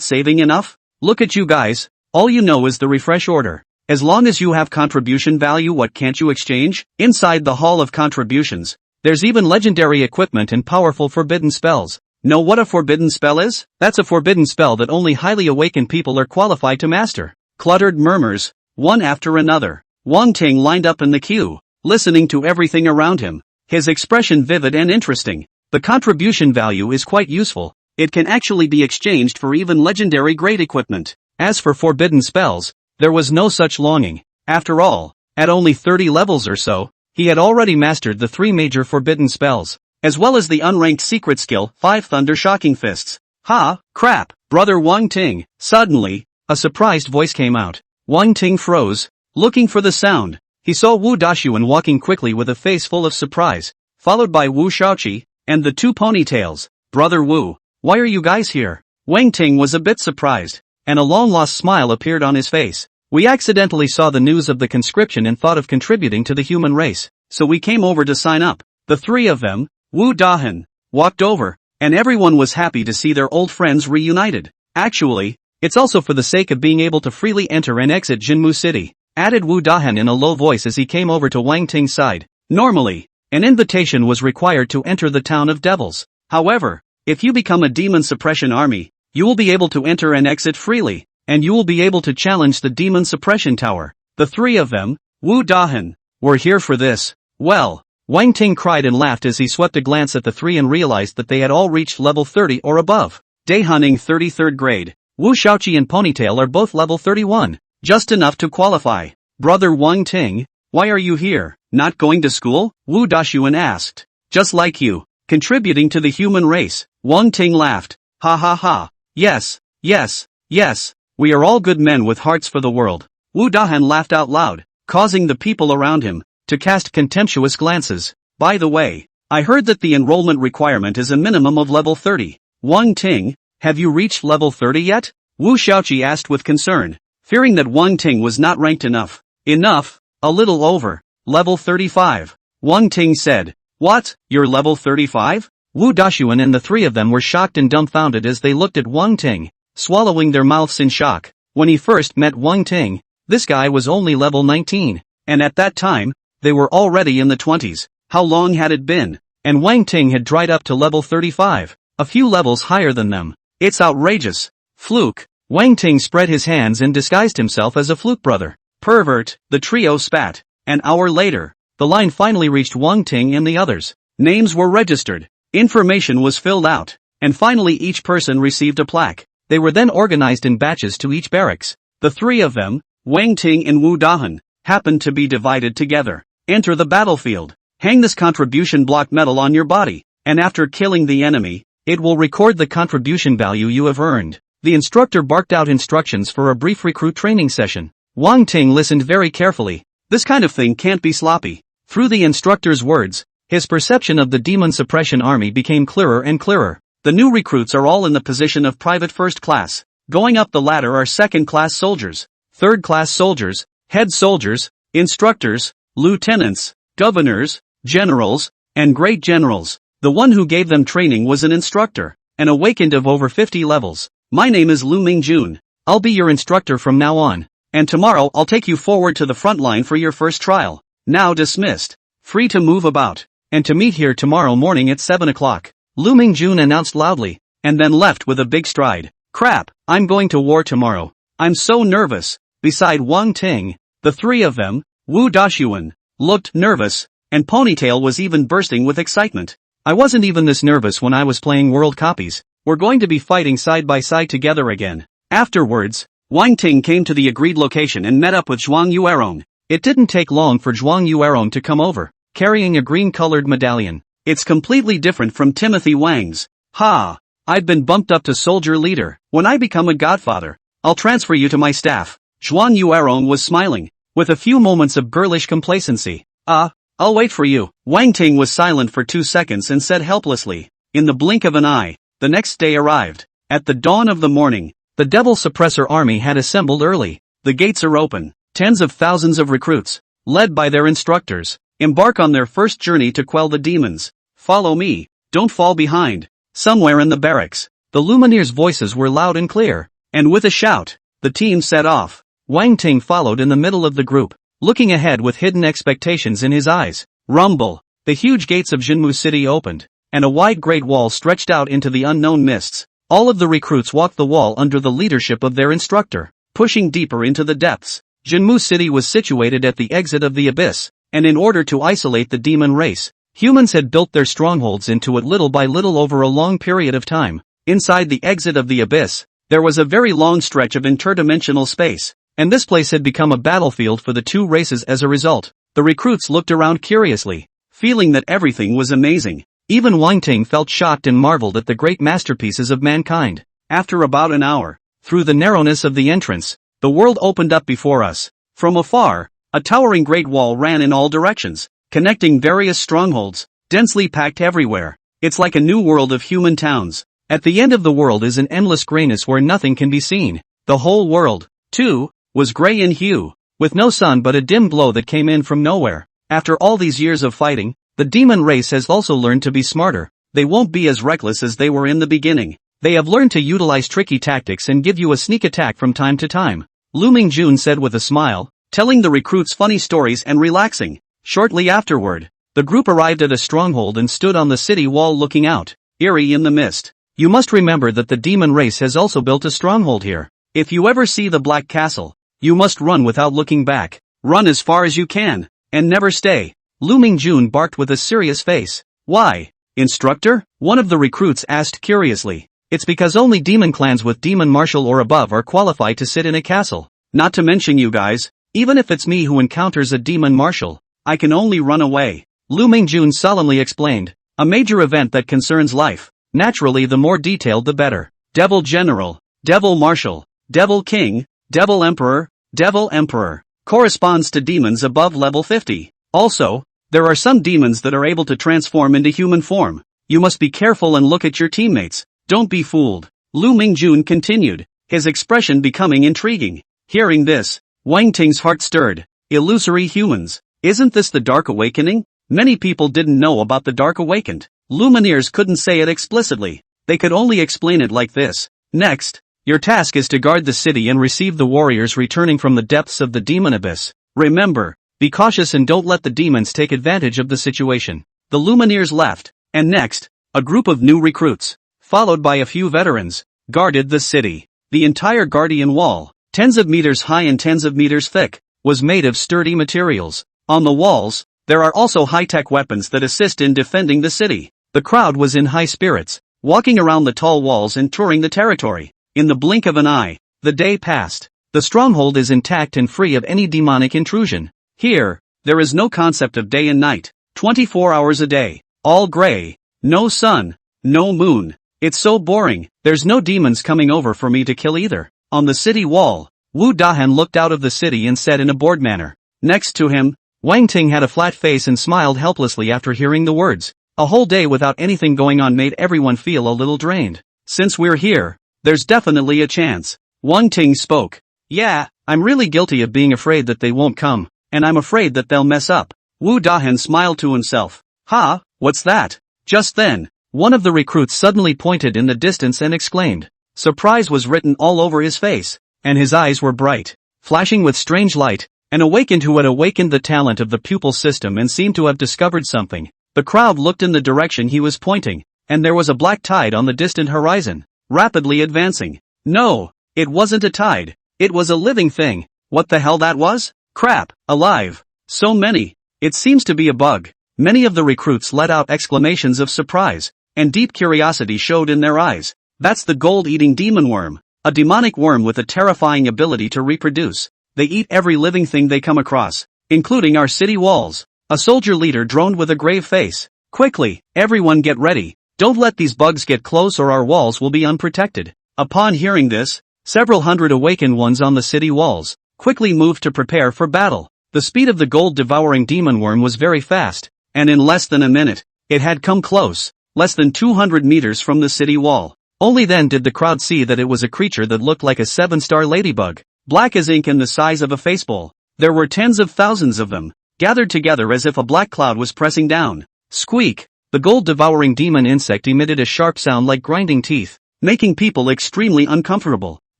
saving enough? Look at you guys, all you know is the refresh order. As long as you have contribution value, what can't you exchange? Inside the Hall of Contributions, there's even legendary equipment and powerful forbidden spells. Know what a forbidden spell is? That's a forbidden spell that only highly awakened people are qualified to master. Cluttered murmurs, one after another. Wang Ting lined up in the queue, listening to everything around him, his expression vivid and interesting. The contribution value is quite useful. It can actually be exchanged for even legendary grade equipment. As for forbidden spells, there was no such longing. After all, at only 30 levels or so, he had already mastered the 3 major forbidden spells, as well as the unranked secret skill 5 Thunder Shocking Fists. Ha, crap, brother Wang Ting. Suddenly, a surprised voice came out. Wang Ting froze, looking for the sound. He saw Wu Dashuan walking quickly with a face full of surprise, followed by Wu Shaoqi, and the 2 ponytails. Brother Wu, why are you guys here? Wang Ting was a bit surprised, and a long-lost smile appeared on his face. We accidentally saw the news of the conscription and thought of contributing to the human race, so we came over to sign up. The 3 of them, Wu Dahan, walked over, and everyone was happy to see their old friends reunited. Actually, it's also for the sake of being able to freely enter and exit Jinmu City, added Wu Dahan in a low voice as he came over to Wang Ting's side. Normally, an invitation was required to enter the town of devils. However, if you become a demon suppression army, you will be able to enter and exit freely. and you will be able to challenge the demon suppression tower. The three of them, Wu Dahan, were here for this. Well, Wang Ting cried and laughed as he swept a glance at the three and realized that they had all reached level 30 or above. Dahaning 33rd grade. Wu Shaoqi and Ponytail are both level 31. Just enough to qualify. Brother Wang Ting, why are you here? Not going to school? Wu Dashuan asked. Just like you. Contributing to the human race. Wang Ting laughed. Ha ha ha. Yes, yes, yes. We are all good men with hearts for the world. Wu Dahan laughed out loud, causing the people around him to cast contemptuous glances. By the way, I heard that the enrollment requirement is a minimum of level 30. Wang Ting, have you reached level 30 yet? Wu Shaoqi asked with concern, fearing that Wang Ting was not ranked enough. Enough, a little over. Level 35. Wang Ting said. What, you're level 35? Wu Dashuan and the three of them were shocked and dumbfounded as they looked at Wang Ting, swallowing their mouths in shock. When he first met Wang Ting, this guy was only level 19, and at that time, they were already in the 20s. How long had it been? And Wang Ting had dried up to level 35, a few levels higher than them. It's outrageous. Fluke. Wang Ting spread his hands and disguised himself as a fluke brother. Pervert, the trio spat. An hour later, the line finally reached Wang Ting and the others. Names were registered, information was filled out, and finally each person received a plaque. They were then organized in batches to each barracks. The three of them, Wang Ting and Wu Dahan, happened to be divided together. Enter the battlefield. Hang this contribution block medal on your body, and after killing the enemy, it will record the contribution value you have earned. The instructor barked out instructions for a brief recruit training session. Wang Ting listened very carefully. This kind of thing can't be sloppy. Through the instructor's words, his perception of the demon suppression army became clearer and clearer. The new recruits are all in the position of private first class. Going up the ladder are second class soldiers, third class soldiers, head soldiers, instructors, lieutenants, governors, generals, and great generals. The one who gave them training was an instructor, an awakened of over 50 levels. My name is Lu Mingjun. I'll be your instructor from now on, and tomorrow I'll take you forward to the front line for your first trial. Now dismissed. Free to move about, and to meet here tomorrow morning at 7 o'clock. Lu Mingjun announced loudly, and then left with a big stride. Crap, I'm going to war tomorrow. I'm so nervous. Beside Wang Ting, the three of them, Wu Dashuan, looked nervous, and Ponytail was even bursting with excitement. I wasn't even this nervous when I was playing world copies. We're going to be fighting side by side together again. Afterwards, Wang Ting came to the agreed location and met up with Zhuang Yuerong. It didn't take long for Zhuang Yuerong to come over, carrying a green-colored medallion. It's completely different from Timothy Wang's. Ha! I've been bumped up to soldier leader. When I become a godfather, I'll transfer you to my staff. Zhuang Yuerong was smiling, with a few moments of girlish complacency. I'll wait for you. Wang Ting was silent for 2 seconds and said helplessly. In the blink of an eye, the next day arrived. At the dawn of the morning, the Devil Suppressor army had assembled early. The gates are open. Tens of thousands of recruits, led by their instructors, embark on their first journey to quell the demons. Follow me, don't fall behind. Somewhere in the barracks, the Lumineers' voices were loud and clear, and with a shout, the team set off. Wang Ting followed in the middle of the group, looking ahead with hidden expectations in his eyes. Rumble. The huge gates of Jinmu City opened, and a wide great wall stretched out into the unknown mists. All of the recruits walked the wall under the leadership of their instructor, pushing deeper into the depths. Jinmu City was situated at the exit of the abyss, and in order to isolate the demon race, humans had built their strongholds into it little by little over a long period of time. Inside the exit of the abyss, there was a very long stretch of interdimensional space, and this place had become a battlefield for the two races as a result. The recruits looked around curiously, feeling that everything was amazing. Even Wang Ting felt shocked and marveled at the great masterpieces of mankind. After about an hour, through the narrowness of the entrance, the world opened up before us. From afar, a towering great wall ran in all directions, connecting various strongholds, densely packed everywhere. It's like a new world of human towns. At the end of the world is an endless grayness where nothing can be seen. The whole world, too, was gray in hue, with no sun but a dim glow that came in from nowhere. After all these years of fighting, the demon race has also learned to be smarter. They won't be as reckless as they were in the beginning. They have learned to utilize tricky tactics and give you a sneak attack from time to time. Lu Mingjun said with a smile, telling the recruits funny stories and relaxing. Shortly afterward, the group arrived at a stronghold and stood on the city wall looking out, eerie in the mist. You must remember that the demon race has also built a stronghold here. If you ever see the Black Castle, you must run without looking back. Run as far as you can, and never stay. Lu Mingjun barked with a serious face. Why, instructor? One of the recruits asked curiously. It's because only demon clans with demon marshal or above are qualified to sit in a castle. Not to mention you guys, even if it's me who encounters a demon marshal, I can only run away. Lu Mingjun solemnly explained. A major event that concerns life. Naturally, the more detailed the better. Devil General, Devil Marshal, Devil King, Devil Emperor corresponds to demons above level 50. Also, there are some demons that are able to transform into human form. You must be careful and look at your teammates. Don't be fooled. Lu Mingjun continued, his expression becoming intriguing. Hearing this, Wang Ting's heart stirred. Illusory humans. Isn't this the Dark Awakening? Many people didn't know about the Dark Awakened. Lumineers couldn't say it explicitly. They could only explain it like this. Next, your task is to guard the city and receive the warriors returning from the depths of the demon abyss. Remember, be cautious and don't let the demons take advantage of the situation. The Lumineers left, and next, a group of new recruits, followed by a few veterans, guarded the city. The entire Guardian Wall, tens of meters high and tens of meters thick, was made of sturdy materials. On the walls, there are also high-tech weapons that assist in defending the city. The crowd was in high spirits, walking around the tall walls and touring the territory. In the blink of an eye, the day passed. The stronghold is intact and free of any demonic intrusion. Here, there is no concept of day and night. 24 hours a day, all gray, no sun, no moon. It's so boring. There's no demons coming over for me to kill either. On the city wall, Wu Dahan looked out of the city and said in a bored manner. Next to him, Wang Ting had a flat face and smiled helplessly after hearing the words. A whole day without anything going on made everyone feel a little drained. Since we're here, there's definitely a chance. Wang Ting spoke. Yeah, I'm really guilty of being afraid that they won't come, and I'm afraid that they'll mess up. Wu Dahan smiled to himself. Ha, what's that? Just then, one of the recruits suddenly pointed in the distance and exclaimed. Surprise was written all over his face, and his eyes were bright, flashing with strange light. An awakened who had awakened the talent of the pupil system and seemed to have discovered something. The crowd looked in the direction he was pointing, and there was a black tide on the distant horizon, rapidly advancing. No, it wasn't a tide. It was a living thing. What the hell that was? Crap, alive. So many. It seems to be a bug. Many of the recruits let out exclamations of surprise, and deep curiosity showed in their eyes. That's the gold-eating demon worm, a demonic worm with a terrifying ability to reproduce. They eat every living thing they come across, including our city walls. A soldier leader droned with a grave face. Quickly, everyone get ready. Don't let these bugs get close or our walls will be unprotected. Upon hearing this, several hundred awakened ones on the city walls quickly moved to prepare for battle. The speed of the gold-devouring demon worm was very fast, and in less than a minute, it had come close, less than 200 meters from the city wall. Only then did the crowd see that it was a creature that looked like a 7-star ladybug. Black as ink and the size of a faceball. There were tens of thousands of them, gathered together as if a black cloud was pressing down. Squeak! The gold-devouring demon insect emitted a sharp sound like grinding teeth, making people extremely uncomfortable.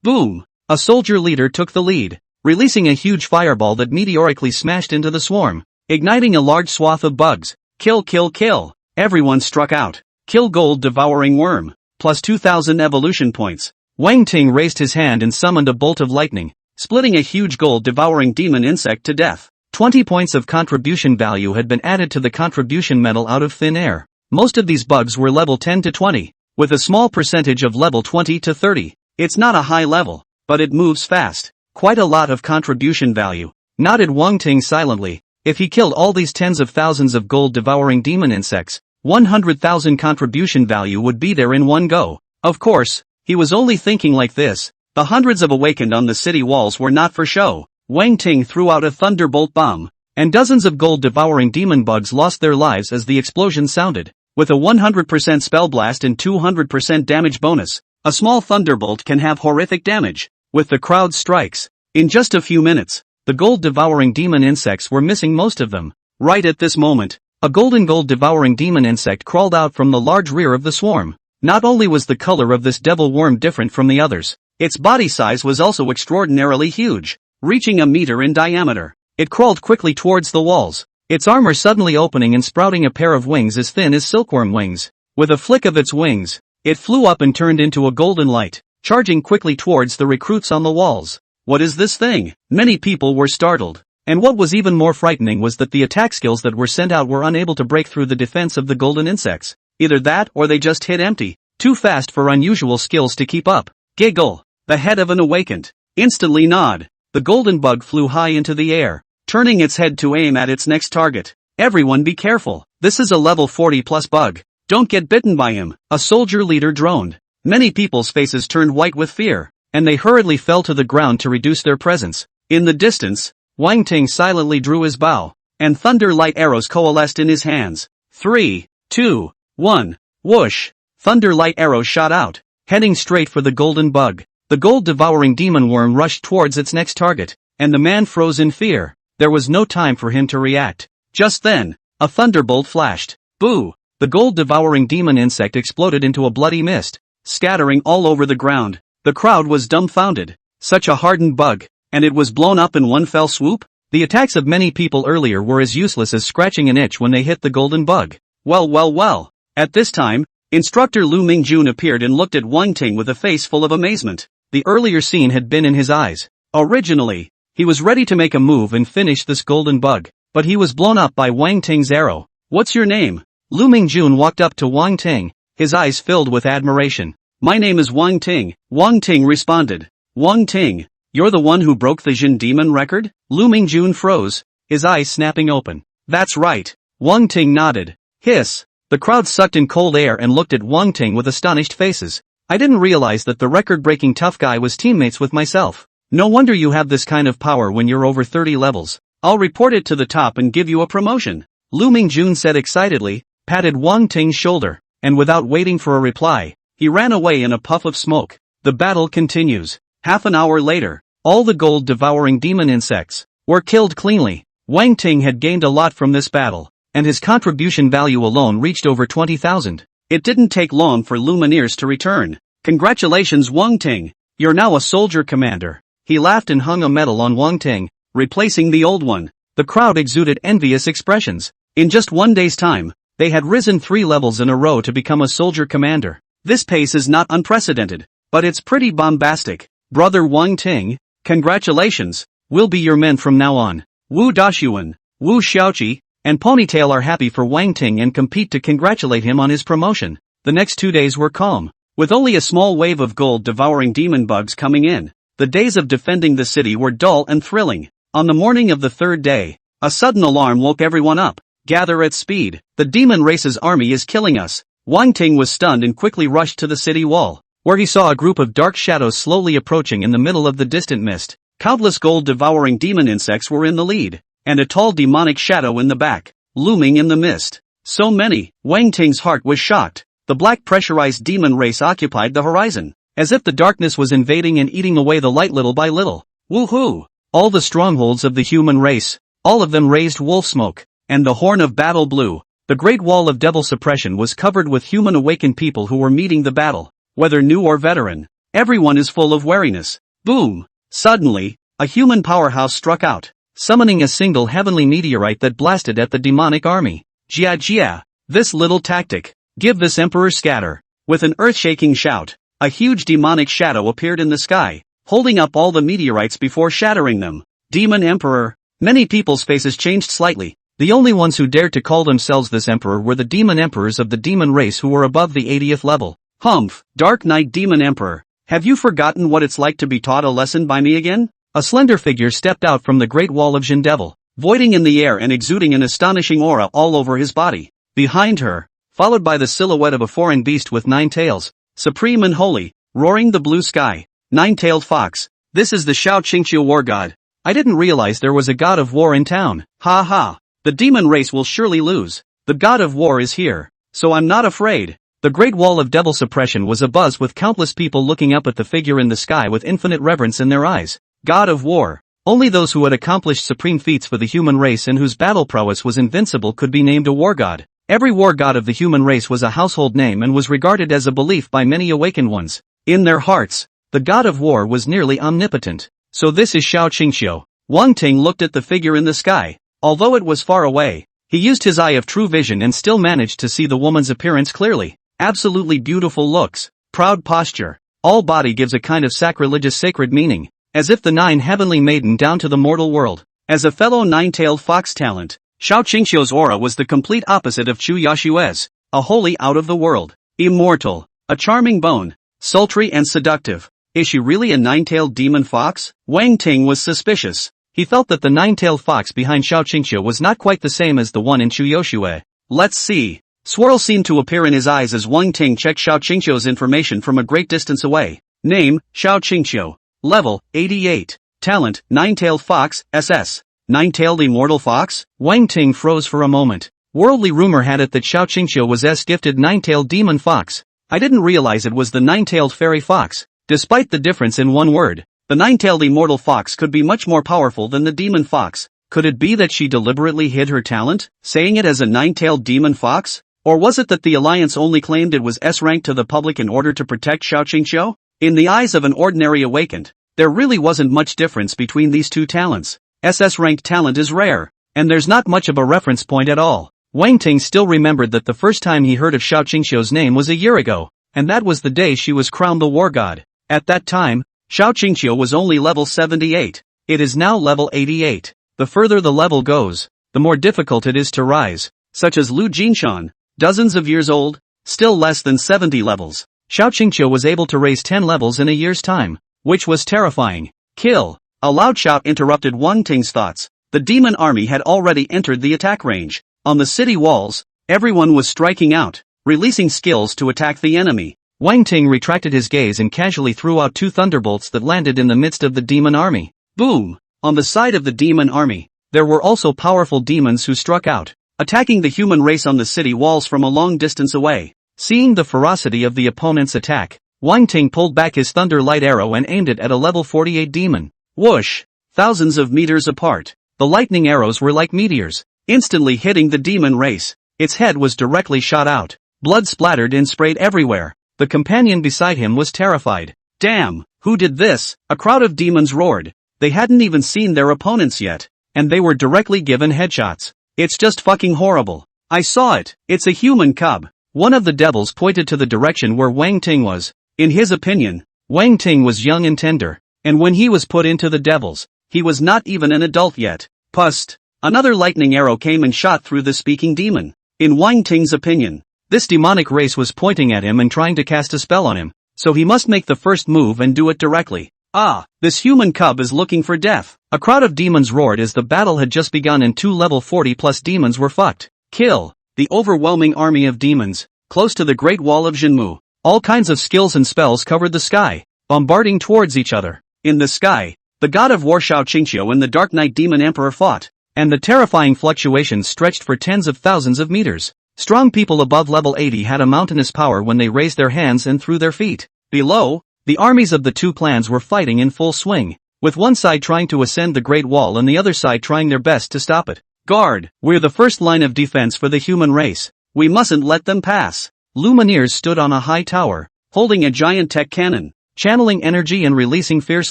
Boom! A soldier leader took the lead, releasing a huge fireball that meteorically smashed into the swarm, igniting a large swath of bugs. Kill, kill, kill! Everyone struck out. Kill gold-devouring worm. Plus 2,000 evolution points. Wang Ting raised his hand and summoned a bolt of lightning, splitting a huge gold-devouring demon insect to death. 20 points of contribution value had been added to the contribution medal out of thin air. Most of these bugs were level 10 to 20, with a small percentage of level 20 to 30. It's not a high level, but it moves fast. Quite a lot of contribution value, nodded Wang Ting silently. If he killed all these tens of thousands of gold-devouring demon insects, 100,000 contribution value would be there in one go. Of course, he was only thinking like this. The hundreds of awakened on the city walls were not for show. Wang Ting threw out a thunderbolt bomb, and dozens of gold-devouring demon bugs lost their lives as the explosion sounded. With a 100% spell blast and 200% damage bonus, a small thunderbolt can have horrific damage. With the crowd strikes, in just a few minutes, the gold-devouring demon insects were missing most of them. Right at this moment, a gold-devouring demon insect crawled out from the large rear of the swarm. Not only was the color of this devil worm different from the others, its body size was also extraordinarily huge, reaching a meter in diameter. It crawled quickly towards the walls, its armor suddenly opening and sprouting a pair of wings as thin as silkworm wings. With a flick of its wings, it flew up and turned into a golden light, charging quickly towards the recruits on the walls. What is this thing? Many people were startled. And what was even more frightening was that the attack skills that were sent out were unable to break through the defense of the golden insects. Either that or they just hit empty. Too fast for unusual skills to keep up. Giggle. The head of an awakened. Instantly nod. The golden bug flew high into the air, turning its head to aim at its next target. Everyone be careful. This is a level 40 plus bug. Don't get bitten by him. A soldier leader droned. Many people's faces turned white with fear, and they hurriedly fell to the ground to reduce their presence. In the distance, Wang Ting silently drew his bow, and thunder light arrows coalesced in his hands. 3, 2, 1, whoosh! Thunder light arrows shot out, heading straight for the golden bug. The gold-devouring demon worm rushed towards its next target, and the man froze in fear. There was no time for him to react. Just then, a thunderbolt flashed. Boo! The gold-devouring demon insect exploded into a bloody mist, scattering all over the ground. The crowd was dumbfounded. Such a hardened bug, and it was blown up in one fell swoop? The attacks of many people earlier were as useless as scratching an itch when they hit the golden bug. Well. At this time, Instructor Lu Mingjun appeared and looked at Wang Ting with a face full of amazement. The earlier scene had been in his eyes. Originally, he was ready to make a move and finish this golden bug, but he was blown up by Wang Ting's arrow. What's your name? Lu Mingjun walked up to Wang Ting, his eyes filled with admiration. My name is Wang Ting. Wang Ting responded. Wang Ting, you're the one who broke the Jin demon record? Lu Mingjun froze, his eyes snapping open. That's right. Wang Ting nodded. Hiss. The crowd sucked in cold air and looked at Wang Ting with astonished faces. I didn't realize that the record-breaking tough guy was teammates with myself. No wonder you have this kind of power when you're over 30 levels. I'll report it to the top and give you a promotion. Lu Mingjun said excitedly, patted Wang Ting's shoulder, and without waiting for a reply, he ran away in a puff of smoke. The battle continues. Half an hour later, all the gold-devouring demon insects were killed cleanly. Wang Ting had gained a lot from this battle, and his contribution value alone reached over 20,000. It didn't take long for Lumineers to return. Congratulations Wang Ting, you're now a soldier commander. He laughed and hung a medal on Wang Ting, replacing the old one. The crowd exuded envious expressions. In just one day's time, they had risen 3 levels in a row to become a soldier commander. This pace is not unprecedented, but it's pretty bombastic. Brother Wang Ting, congratulations, we'll be your men from now on. Wu Dashuan, Wu Xiaoqi, and Ponytail are happy for Wang Ting and compete to congratulate him on his promotion. The next 2 days were calm, with only a small wave of gold-devouring demon bugs coming in. The days of defending the city were dull and thrilling. On the morning of the 3rd day, a sudden alarm woke everyone up. Gather at speed. The demon race's army is killing us. Wang Ting was stunned and quickly rushed to the city wall, where he saw a group of dark shadows slowly approaching in the middle of the distant mist. Countless gold-devouring demon insects were in the lead, and a tall demonic shadow in the back, looming in the mist. So many. Wang Ting's heart was shocked. The black pressurized demon race occupied the horizon, as if the darkness was invading and eating away the light little by little. Woohoo! All the strongholds of the human race, all of them raised wolf smoke, and the horn of battle blew. The great wall of devil suppression was covered with human awakened people who were meeting the battle, whether new or veteran. Everyone is full of wariness. Boom! Suddenly, a human powerhouse struck out, summoning a single heavenly meteorite that blasted at the demonic army. Jia, this little tactic. Give this emperor scatter. With an earth-shaking shout, a huge demonic shadow appeared in the sky, holding up all the meteorites before shattering them. Demon Emperor. Many people's faces changed slightly. The only ones who dared to call themselves this emperor were the demon emperors of the demon race who were above the 80th level. Humph, Dark Knight Demon Emperor. Have you forgotten what it's like to be taught a lesson by me again? A slender figure stepped out from the great wall of Jin Devil, voiding in the air and exuding an astonishing aura all over his body. Behind her, followed by the silhouette of a foreign beast with 9 tails, supreme and holy, roaring the blue sky. 9-tailed fox. This is the Shao Qingqiu war god. I didn't realize there was a god of war in town. Ha ha. The demon race will surely lose. The god of war is here, so I'm not afraid. The great wall of devil suppression was abuzz with countless people looking up at the figure in the sky with infinite reverence in their eyes. God of war. Only those who had accomplished supreme feats for the human race and whose battle prowess was invincible could be named a war god. Every war god of the human race was a household name and was regarded as a belief by many awakened ones. In their hearts, the god of war was nearly omnipotent. So this is Shao Qingqiu. Wang Ting looked at the figure in the sky. Although it was far away, he used his eye of true vision and still managed to see the woman's appearance clearly. Absolutely beautiful looks, proud posture, all body gives a kind of sacrilegious sacred meaning, as if the 9 heavenly maiden down to the mortal world. As a fellow 9-tailed fox talent, Xiao Qingxiu's aura was the complete opposite of Chu Yashue's, a wholly out-of-the-world, immortal, a charming bone, sultry and seductive. Is she really a 9-tailed demon fox? Wang Ting was suspicious. He felt that the 9-tailed fox behind Xiao Qingxiu was not quite the same as the one in Chu Yoshue. Let's see. Swirl seemed to appear in his eyes as Wang Ting checked Xiao Qingxiu's information from a great distance away. Name, Xiao Qingxiu. Level, 88. Talent, 9-tailed fox, SS. 9-tailed immortal fox? Wang Ting froze for a moment. Worldly rumor had it that Xiao Qingxiu was S-gifted 9-tailed demon fox. I didn't realize it was the 9-tailed fairy fox. Despite the difference in one word, the 9-tailed immortal fox could be much more powerful than the demon fox. Could it be that she deliberately hid her talent, saying it as a 9-tailed demon fox? Or was it that the alliance only claimed it was S-ranked to the public in order to protect Xiao Qingxiu? In the eyes of an ordinary awakened, there really wasn't much difference between these two talents. SS-ranked talent is rare, and there's not much of a reference point at all. Wang Ting still remembered that the first time he heard of Xiao Qingxiu's name was a year ago, and that was the day she was crowned the war god. At that time, Xiao Qingxiu was only level 78. It is now level 88. The further the level goes, the more difficult it is to rise, such as Lu Jinshan, dozens of years old, still less than 70 levels. Xiao Qingxiu was able to raise 10 levels in a year's time, which was terrifying. Kill! A loud shout interrupted Wang Ting's thoughts. The demon army had already entered the attack range. On the city walls, everyone was striking out, releasing skills to attack the enemy. Wang Ting retracted his gaze and casually threw out 2 thunderbolts that landed in the midst of the demon army. Boom! On the side of the demon army, there were also powerful demons who struck out, attacking the human race on the city walls from a long distance away. Seeing the ferocity of the opponent's attack, Wang Ting pulled back his thunder light arrow and aimed it at a level 48 demon. Whoosh! Thousands of meters apart, the lightning arrows were like meteors, instantly hitting the demon race. Its head was directly shot out. Blood splattered and sprayed everywhere. The companion beside him was terrified. Damn, who did this? A crowd of demons roared. They hadn't even seen their opponents yet, and they were directly given headshots. It's just fucking horrible. I saw it. It's a human cub. One of the devils pointed to the direction where Wang Ting was. In his opinion, Wang Ting was young and tender, and when he was put into the devils, he was not even an adult yet. Pust! Another lightning arrow came and shot through the speaking demon. In Wang Ting's opinion, this demonic race was pointing at him and trying to cast a spell on him, so he must make the first move and do it directly. Ah, this human cub is looking for death. A crowd of demons roared as the battle had just begun and 2 level 40 plus demons were fucked. Kill! The overwhelming army of demons, close to the Great Wall of Jinmu. All kinds of skills and spells covered the sky, bombarding towards each other. In the sky, the god of war Xiao Qingxiu and the Dark Knight Demon Emperor fought, and the terrifying fluctuations stretched for tens of thousands of meters. Strong people above level 80 had a mountainous power when they raised their hands and threw their feet. Below, the armies of the two clans were fighting in full swing, with one side trying to ascend the Great Wall and the other side trying their best to stop it. Guard! We're the first line of defense for the human race. We mustn't let them pass. Lumineers stood on a high tower, holding a giant tech cannon, channeling energy and releasing fierce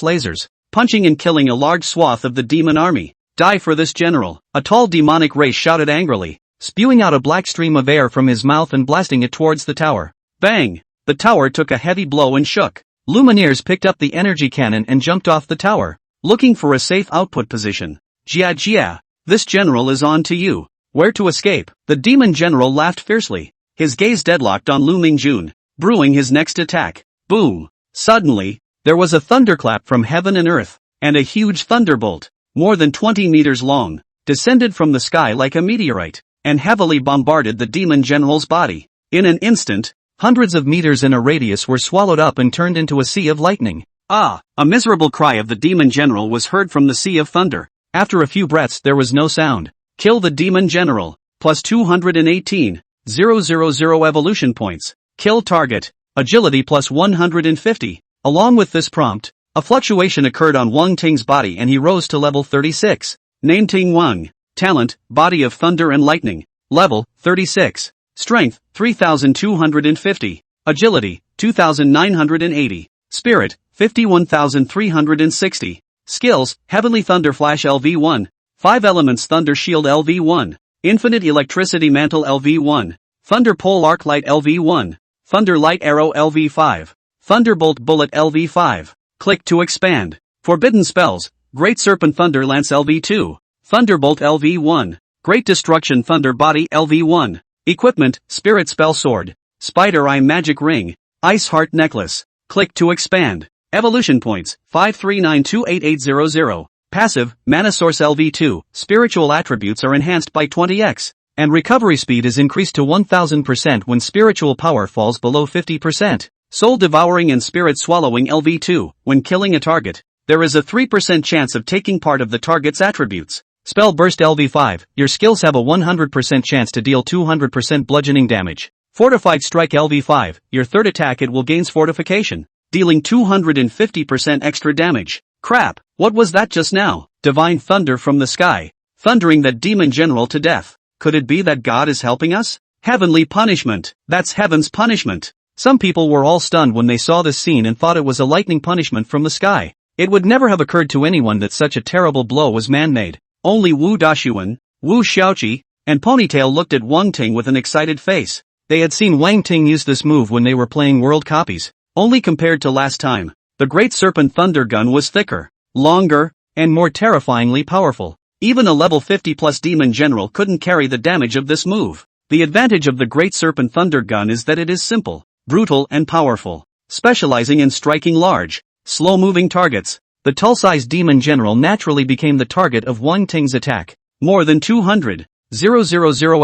lasers, punching and killing a large swath of the demon army. Die for this general, a tall demonic race shouted angrily, spewing out a black stream of air from his mouth and blasting it towards the tower. Bang! The tower took a heavy blow and shook. Lumineers picked up the energy cannon and jumped off the tower, looking for a safe output position. Jia Jia, this general is on to you. Where to escape? The demon general laughed fiercely, his gaze deadlocked on Lu Mingjun, brewing his next attack. Boom! Suddenly, there was a thunderclap from heaven and earth, and a huge thunderbolt, more than 20 meters long, descended from the sky like a meteorite, and heavily bombarded the demon general's body. In an instant, hundreds of meters in a radius were swallowed up and turned into a sea of lightning. Ah! A miserable cry of the demon general was heard from the sea of thunder. After a few breaths there was no sound. Kill the demon general. Plus 218,000 evolution points. Kill target. Agility plus 150. Along with this prompt, a fluctuation occurred on Wang Ting's body and he rose to level 36. Name Ting Wang. Talent, Body of Thunder and Lightning. Level, 36. Strength, 3,250. Agility, 2,980. Spirit, 51,360. Skills, Heavenly Thunder Flash LV1. 5 Elements Thunder Shield LV1. Infinite Electricity Mantle LV1. Thunder Pole Arc Light LV1. Thunder Light Arrow LV5. Thunderbolt Bullet LV5. Click to expand. Forbidden Spells. Great Serpent Thunder Lance LV2. Thunderbolt LV1. Great Destruction Thunder Body LV1. Equipment, Spirit Spell Sword. Spider Eye Magic Ring. Ice Heart Necklace. Click to expand. Evolution Points, 539288800. Passive, Mana Source LV2. Spiritual attributes are enhanced by 20x. And recovery speed is increased to 1000% when spiritual power falls below 50%. Soul Devouring and Spirit Swallowing LV2. When killing a target, there is a 3% chance of taking part of the target's attributes. Spell Burst LV5. Your skills have a 100% chance to deal 200% bludgeoning damage. Fortified Strike LV5. Your third attack it will gains fortification, dealing 250% extra damage. Crap, what was that just now? Divine Thunder from the sky. Thundering that demon general to death. Could it be that God is helping us? Heavenly punishment. That's heaven's punishment. Some people were all stunned when they saw this scene and thought it was a lightning punishment from the sky. It would never have occurred to anyone that such a terrible blow was man-made. Only Wu Dashuan, Wu Xiaoqi, and Ponytail looked at Wang Ting with an excited face. They had seen Wang Ting use this move when they were playing world copies. Only compared to last time, the Great Serpent Thunder Gun was thicker, longer, and more terrifyingly powerful. Even a level 50 plus demon general couldn't carry the damage of this move. The advantage of the Great Serpent Thunder Gun is that it is simple, brutal and powerful, specializing in striking large, slow-moving targets. The tall-sized demon general naturally became the target of Wang Ting's attack. More than 200,000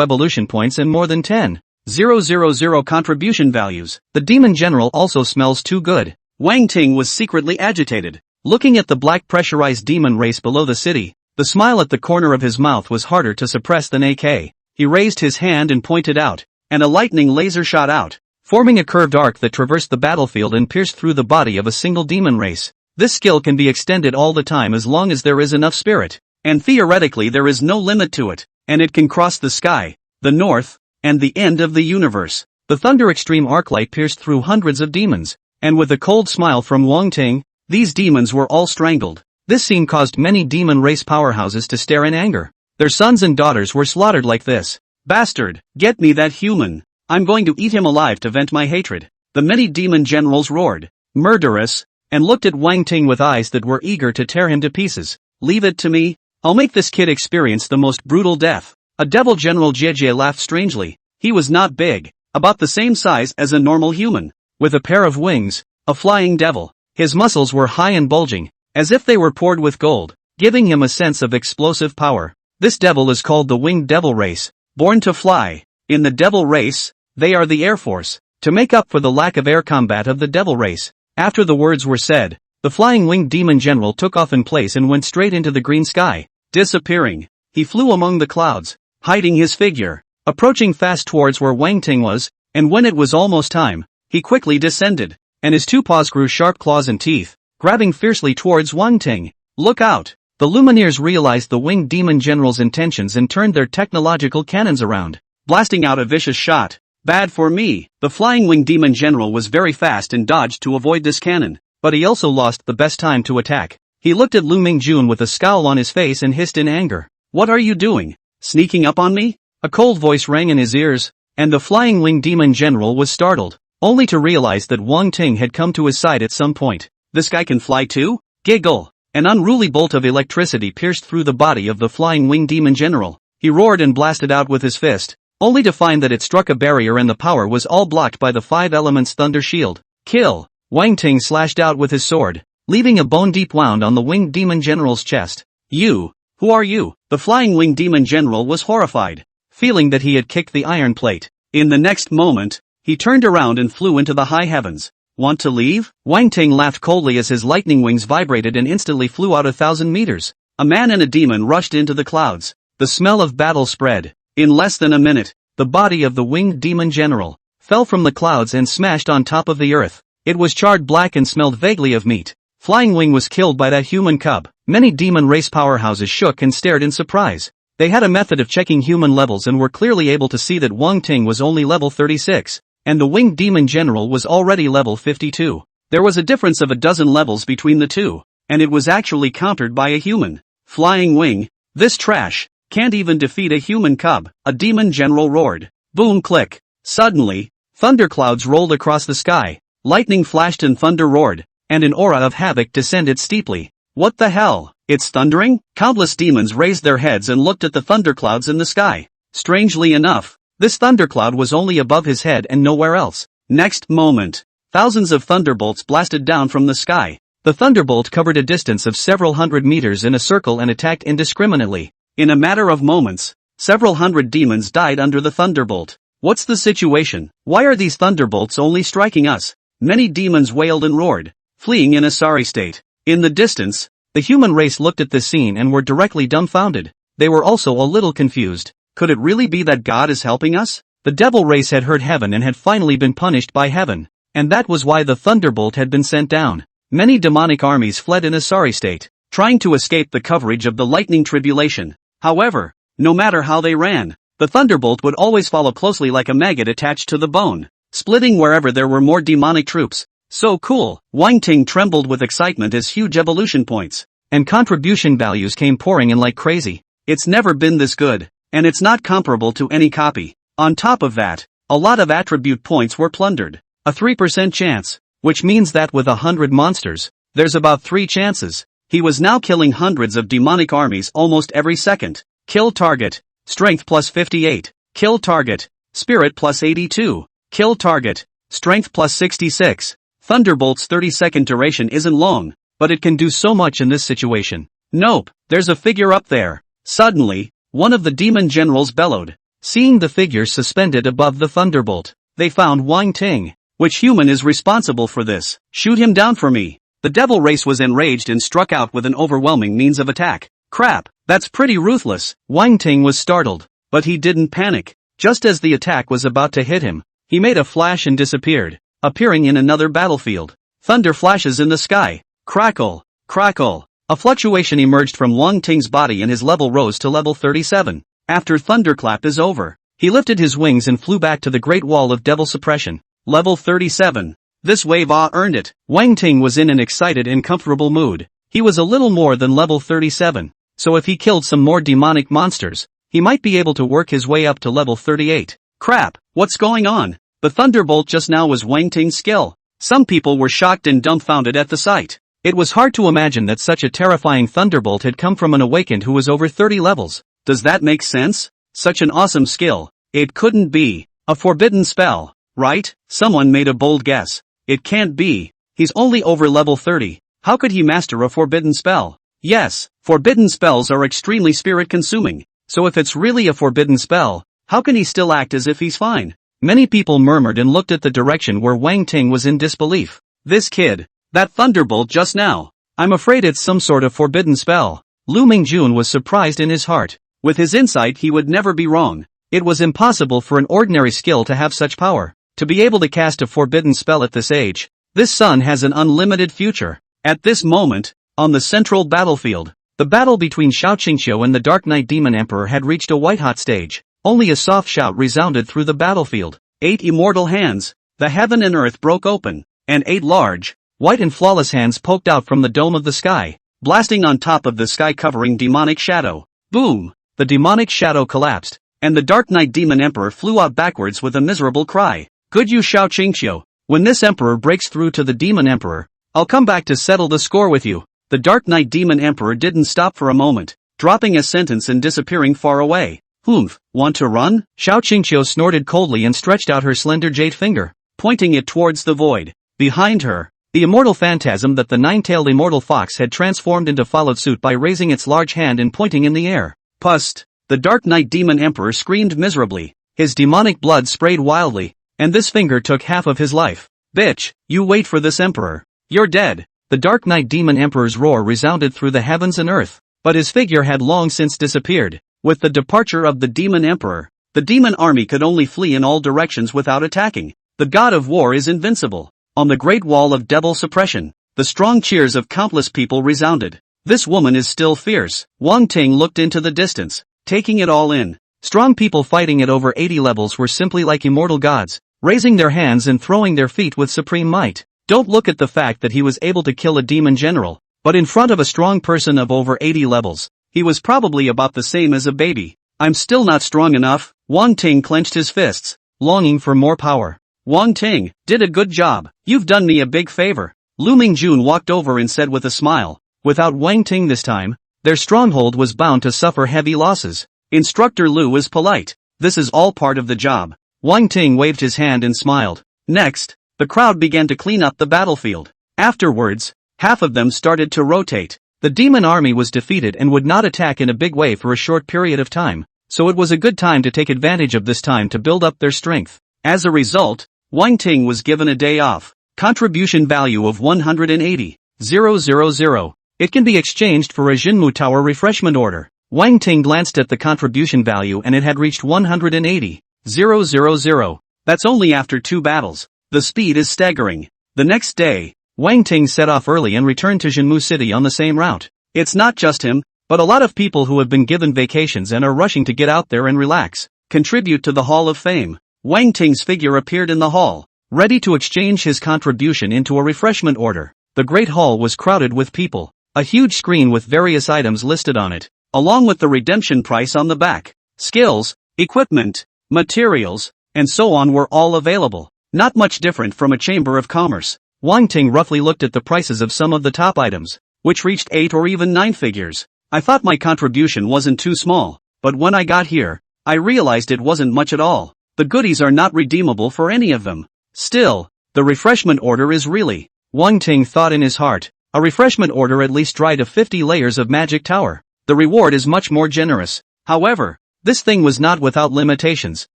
evolution points and more than 10,000 contribution values. The demon general also smells too good. Wang Ting was secretly agitated, looking at the black pressurized demon race below the city. The smile at the corner of his mouth was harder to suppress than AK. He raised his hand and pointed out, and a lightning laser shot out, forming a curved arc that traversed the battlefield and pierced through the body of a single demon race. This skill can be extended all the time as long as there is enough spirit, and theoretically there is no limit to it, and it can cross the sky, the north, and the end of the universe. The Thunder Extreme Arclight pierced through hundreds of demons, and with a cold smile from Wang Ting, these demons were all strangled. This scene caused many demon race powerhouses to stare in anger. Their sons and daughters were slaughtered like this. Bastard, get me that human. I'm going to eat him alive to vent my hatred. The many demon generals roared, murderous, and looked at Wang Ting with eyes that were eager to tear him to pieces. Leave it to me. I'll make this kid experience the most brutal death. A devil general Jie laughed strangely. He was not big, about the same size as a normal human, with a pair of wings, a flying devil. His muscles were high and bulging, as if they were poured with gold, giving him a sense of explosive power. This devil is called the Winged Devil Race, born to fly. In the Devil Race, they are the Air Force, to make up for the lack of air combat of the Devil Race. After the words were said, the flying winged demon general took off in place and went straight into the green sky, disappearing. He flew among the clouds, hiding his figure, approaching fast towards where Wang Ting was, and when it was almost time, he quickly descended, and his two paws grew sharp claws and teeth, grabbing fiercely towards Wang Ting. Look out! The Lumineers realized the winged demon general's intentions and turned their technological cannons around, blasting out a vicious shot. Bad for me. The flying winged demon general was very fast and dodged to avoid this cannon, but he also lost the best time to attack. He looked at Lu Mingjun with a scowl on his face and hissed in anger. What are you doing? Sneaking up on me? A cold voice rang in his ears, and the flying winged demon general was startled, only to realize that Wang Ting had come to his side at some point. This guy can fly too? Giggle! An unruly bolt of electricity pierced through the body of the flying winged demon general. He roared and blasted out with his fist, only to find that it struck a barrier and the power was all blocked by the 5 elements thunder shield. Kill! Wang Ting slashed out with his sword, leaving a bone-deep wound on the winged demon general's chest. You! Who are you? The flying winged demon general was horrified, feeling that he had kicked the iron plate. In the next moment, he turned around and flew into the high heavens. Want to leave? Wang Ting laughed coldly as his lightning wings vibrated and instantly flew out 1,000 meters. A man and a demon rushed into the clouds. The smell of battle spread. In less than a minute, the body of the winged demon general fell from the clouds and smashed on top of the earth. It was charred black and smelled vaguely of meat. Flying Wing was killed by that human cub. Many demon race powerhouses shook and stared in surprise. They had a method of checking human levels and were clearly able to see that Wang Ting was only level 36, and the winged demon general was already level 52. There was a difference of a dozen levels between the two, and it was actually countered by a human. Flying Wing, this trash can't even defeat a human cub, a demon general roared. Boom click. Suddenly, thunderclouds rolled across the sky, Lightning flashed and thunder roared, and an aura of havoc descended steeply. What the hell? It's thundering? Countless demons raised their heads and looked at the thunderclouds in the sky. Strangely enough, this thundercloud was only above his head and nowhere else. Next moment, thousands of thunderbolts blasted down from the sky. The thunderbolt covered a distance of several hundred meters in a circle and attacked indiscriminately. In a matter of moments, several hundred demons died under the thunderbolt. What's the situation? Why are these thunderbolts only striking us? Many demons wailed and roared, fleeing in a sorry state. In the distance, the human race looked at this scene and were directly dumbfounded. They were also a little confused. Could it really be that God is helping us? The devil race had hurt heaven and had finally been punished by heaven. And that was why the thunderbolt had been sent down. Many demonic armies fled in a sorry state, trying to escape the coverage of the lightning tribulation. However, no matter how they ran, the thunderbolt would always follow closely like a maggot attached to the bone, splitting wherever there were more demonic troops. So cool! Wang Ting trembled with excitement as huge evolution points and contribution values came pouring in like crazy. It's never been this good, and it's not comparable to any copy. On top of that, a lot of attribute points were plundered. A 3% chance, which means that with 100 monsters, there's about 3 chances. He was now killing hundreds of demonic armies almost every second. Kill target, strength plus 58. Kill target, spirit plus 82. Kill target, strength plus 66. Thunderbolt's 30-second duration isn't long, but it can do so much in this situation. Nope, there's a figure up there. Suddenly, one of the demon generals bellowed. Seeing the figure suspended above the thunderbolt, they found Wang Ting. Which human is responsible for this? Shoot him down for me. The devil race was enraged and struck out with an overwhelming means of attack. Crap, that's pretty ruthless. Wang Ting was startled, but he didn't panic. Just as the attack was about to hit him, he made a flash and disappeared, appearing in another battlefield. Thunder flashes in the sky. Crackle, crackle. A fluctuation emerged from Wang Ting's body and his level rose to level 37. After thunderclap is over, he lifted his wings and flew back to the Great Wall of Devil Suppression. Level 37. This wave earned it. Wang Ting was in an excited and comfortable mood. He was a little more than level 37, so if he killed some more demonic monsters, he might be able to work his way up to level 38. Crap, what's going on? The thunderbolt just now was Wang Ting's skill. Some people were shocked and dumbfounded at the sight. It was hard to imagine that such a terrifying thunderbolt had come from an awakened who was over 30 levels. Does that make sense? Such an awesome skill. It couldn't be a forbidden spell, right? Someone made a bold guess. It can't be. He's only over level 30. How could he master a forbidden spell? Yes, forbidden spells are extremely spirit-consuming. So if it's really a forbidden spell, how can he still act as if he's fine? Many people murmured and looked at the direction where Wang Ting was in disbelief. This kid, that thunderbolt just now. I'm afraid it's some sort of forbidden spell. Lu Mingjun was surprised in his heart. With his insight he would never be wrong. It was impossible for an ordinary skill to have such power. To be able to cast a forbidden spell at this age, this son has an unlimited future. At this moment, on the central battlefield, the battle between Xiao Qingqiu and the Dark Knight Demon Emperor had reached a white-hot stage. Only a soft shout resounded through the battlefield. 8 immortal hands, the heaven and earth broke open, and 8 large, white and flawless hands poked out from the dome of the sky, blasting on top of the sky-covering demonic shadow. Boom! The demonic shadow collapsed, and the Dark Knight Demon Emperor flew out backwards with a miserable cry. Good you Xiao Qingqiu. When this emperor breaks through to the Demon Emperor, I'll come back to settle the score with you. The Dark Knight Demon Emperor didn't stop for a moment, dropping a sentence and disappearing far away. Humph, want to run? Xiao Qingqiu snorted coldly and stretched out her slender jade finger, pointing it towards the void. Behind her, the immortal phantasm that the nine-tailed immortal fox had transformed into followed suit by raising its large hand and pointing in the air. Pust! The Dark Knight Demon Emperor screamed miserably. His demonic blood sprayed wildly, and this finger took half of his life. Bitch, you wait for this emperor. You're dead. The Dark Knight Demon Emperor's roar resounded through the heavens and earth, but his figure had long since disappeared. With the departure of the Demon Emperor, the demon army could only flee in all directions without attacking. The god of war is invincible. On the Great Wall of Devil Suppression, the strong cheers of countless people resounded. This woman is still fierce. Wang Ting looked into the distance, taking it all in. Strong people fighting at over 80 levels were simply like immortal gods, raising their hands and throwing their feet with supreme might. Don't look at the fact that he was able to kill a demon general, but in front of a strong person of over 80 levels, he was probably about the same as a baby. I'm still not strong enough. Wang Ting clenched his fists, longing for more power. Wang Ting, did a good job. You've done me a big favor. Lu Mingjun walked over and said with a smile. Without Wang Ting this time, their stronghold was bound to suffer heavy losses. Instructor Lu was polite. This is all part of the job. Wang Ting waved his hand and smiled. Next, the crowd began to clean up the battlefield. Afterwards, half of them started to rotate. The demon army was defeated and would not attack in a big way for a short period of time, so it was a good time to take advantage of this time to build up their strength. As a result, Wang Ting was given a day off. Contribution value of 180,000. It can be exchanged for a Jinmu Tower refreshment order. Wang Ting glanced at the contribution value and it had reached 180,000. That's only after 2 battles. The speed is staggering. The next day, Wang Ting set off early and returned to Jinmu City on the same route. It's not just him, but a lot of people who have been given vacations and are rushing to get out there and relax, contribute to the Hall of Fame. Wang Ting's figure appeared in the hall, ready to exchange his contribution into a refreshment order. The Great Hall was crowded with people. A huge screen with various items listed on it, along with the redemption price on the back. Skills, equipment, materials, and so on were all available. Not much different from a chamber of commerce. Wang Ting roughly looked at the prices of some of the top items, which reached 8 or even 9 figures. I thought my contribution wasn't too small, but when I got here, I realized it wasn't much at all. The goodies are not redeemable for any of them. Still, the refreshment order is really, Wang Ting thought in his heart, a refreshment order at least dry to 50 layers of magic tower. The reward is much more generous. However, this thing was not without limitations,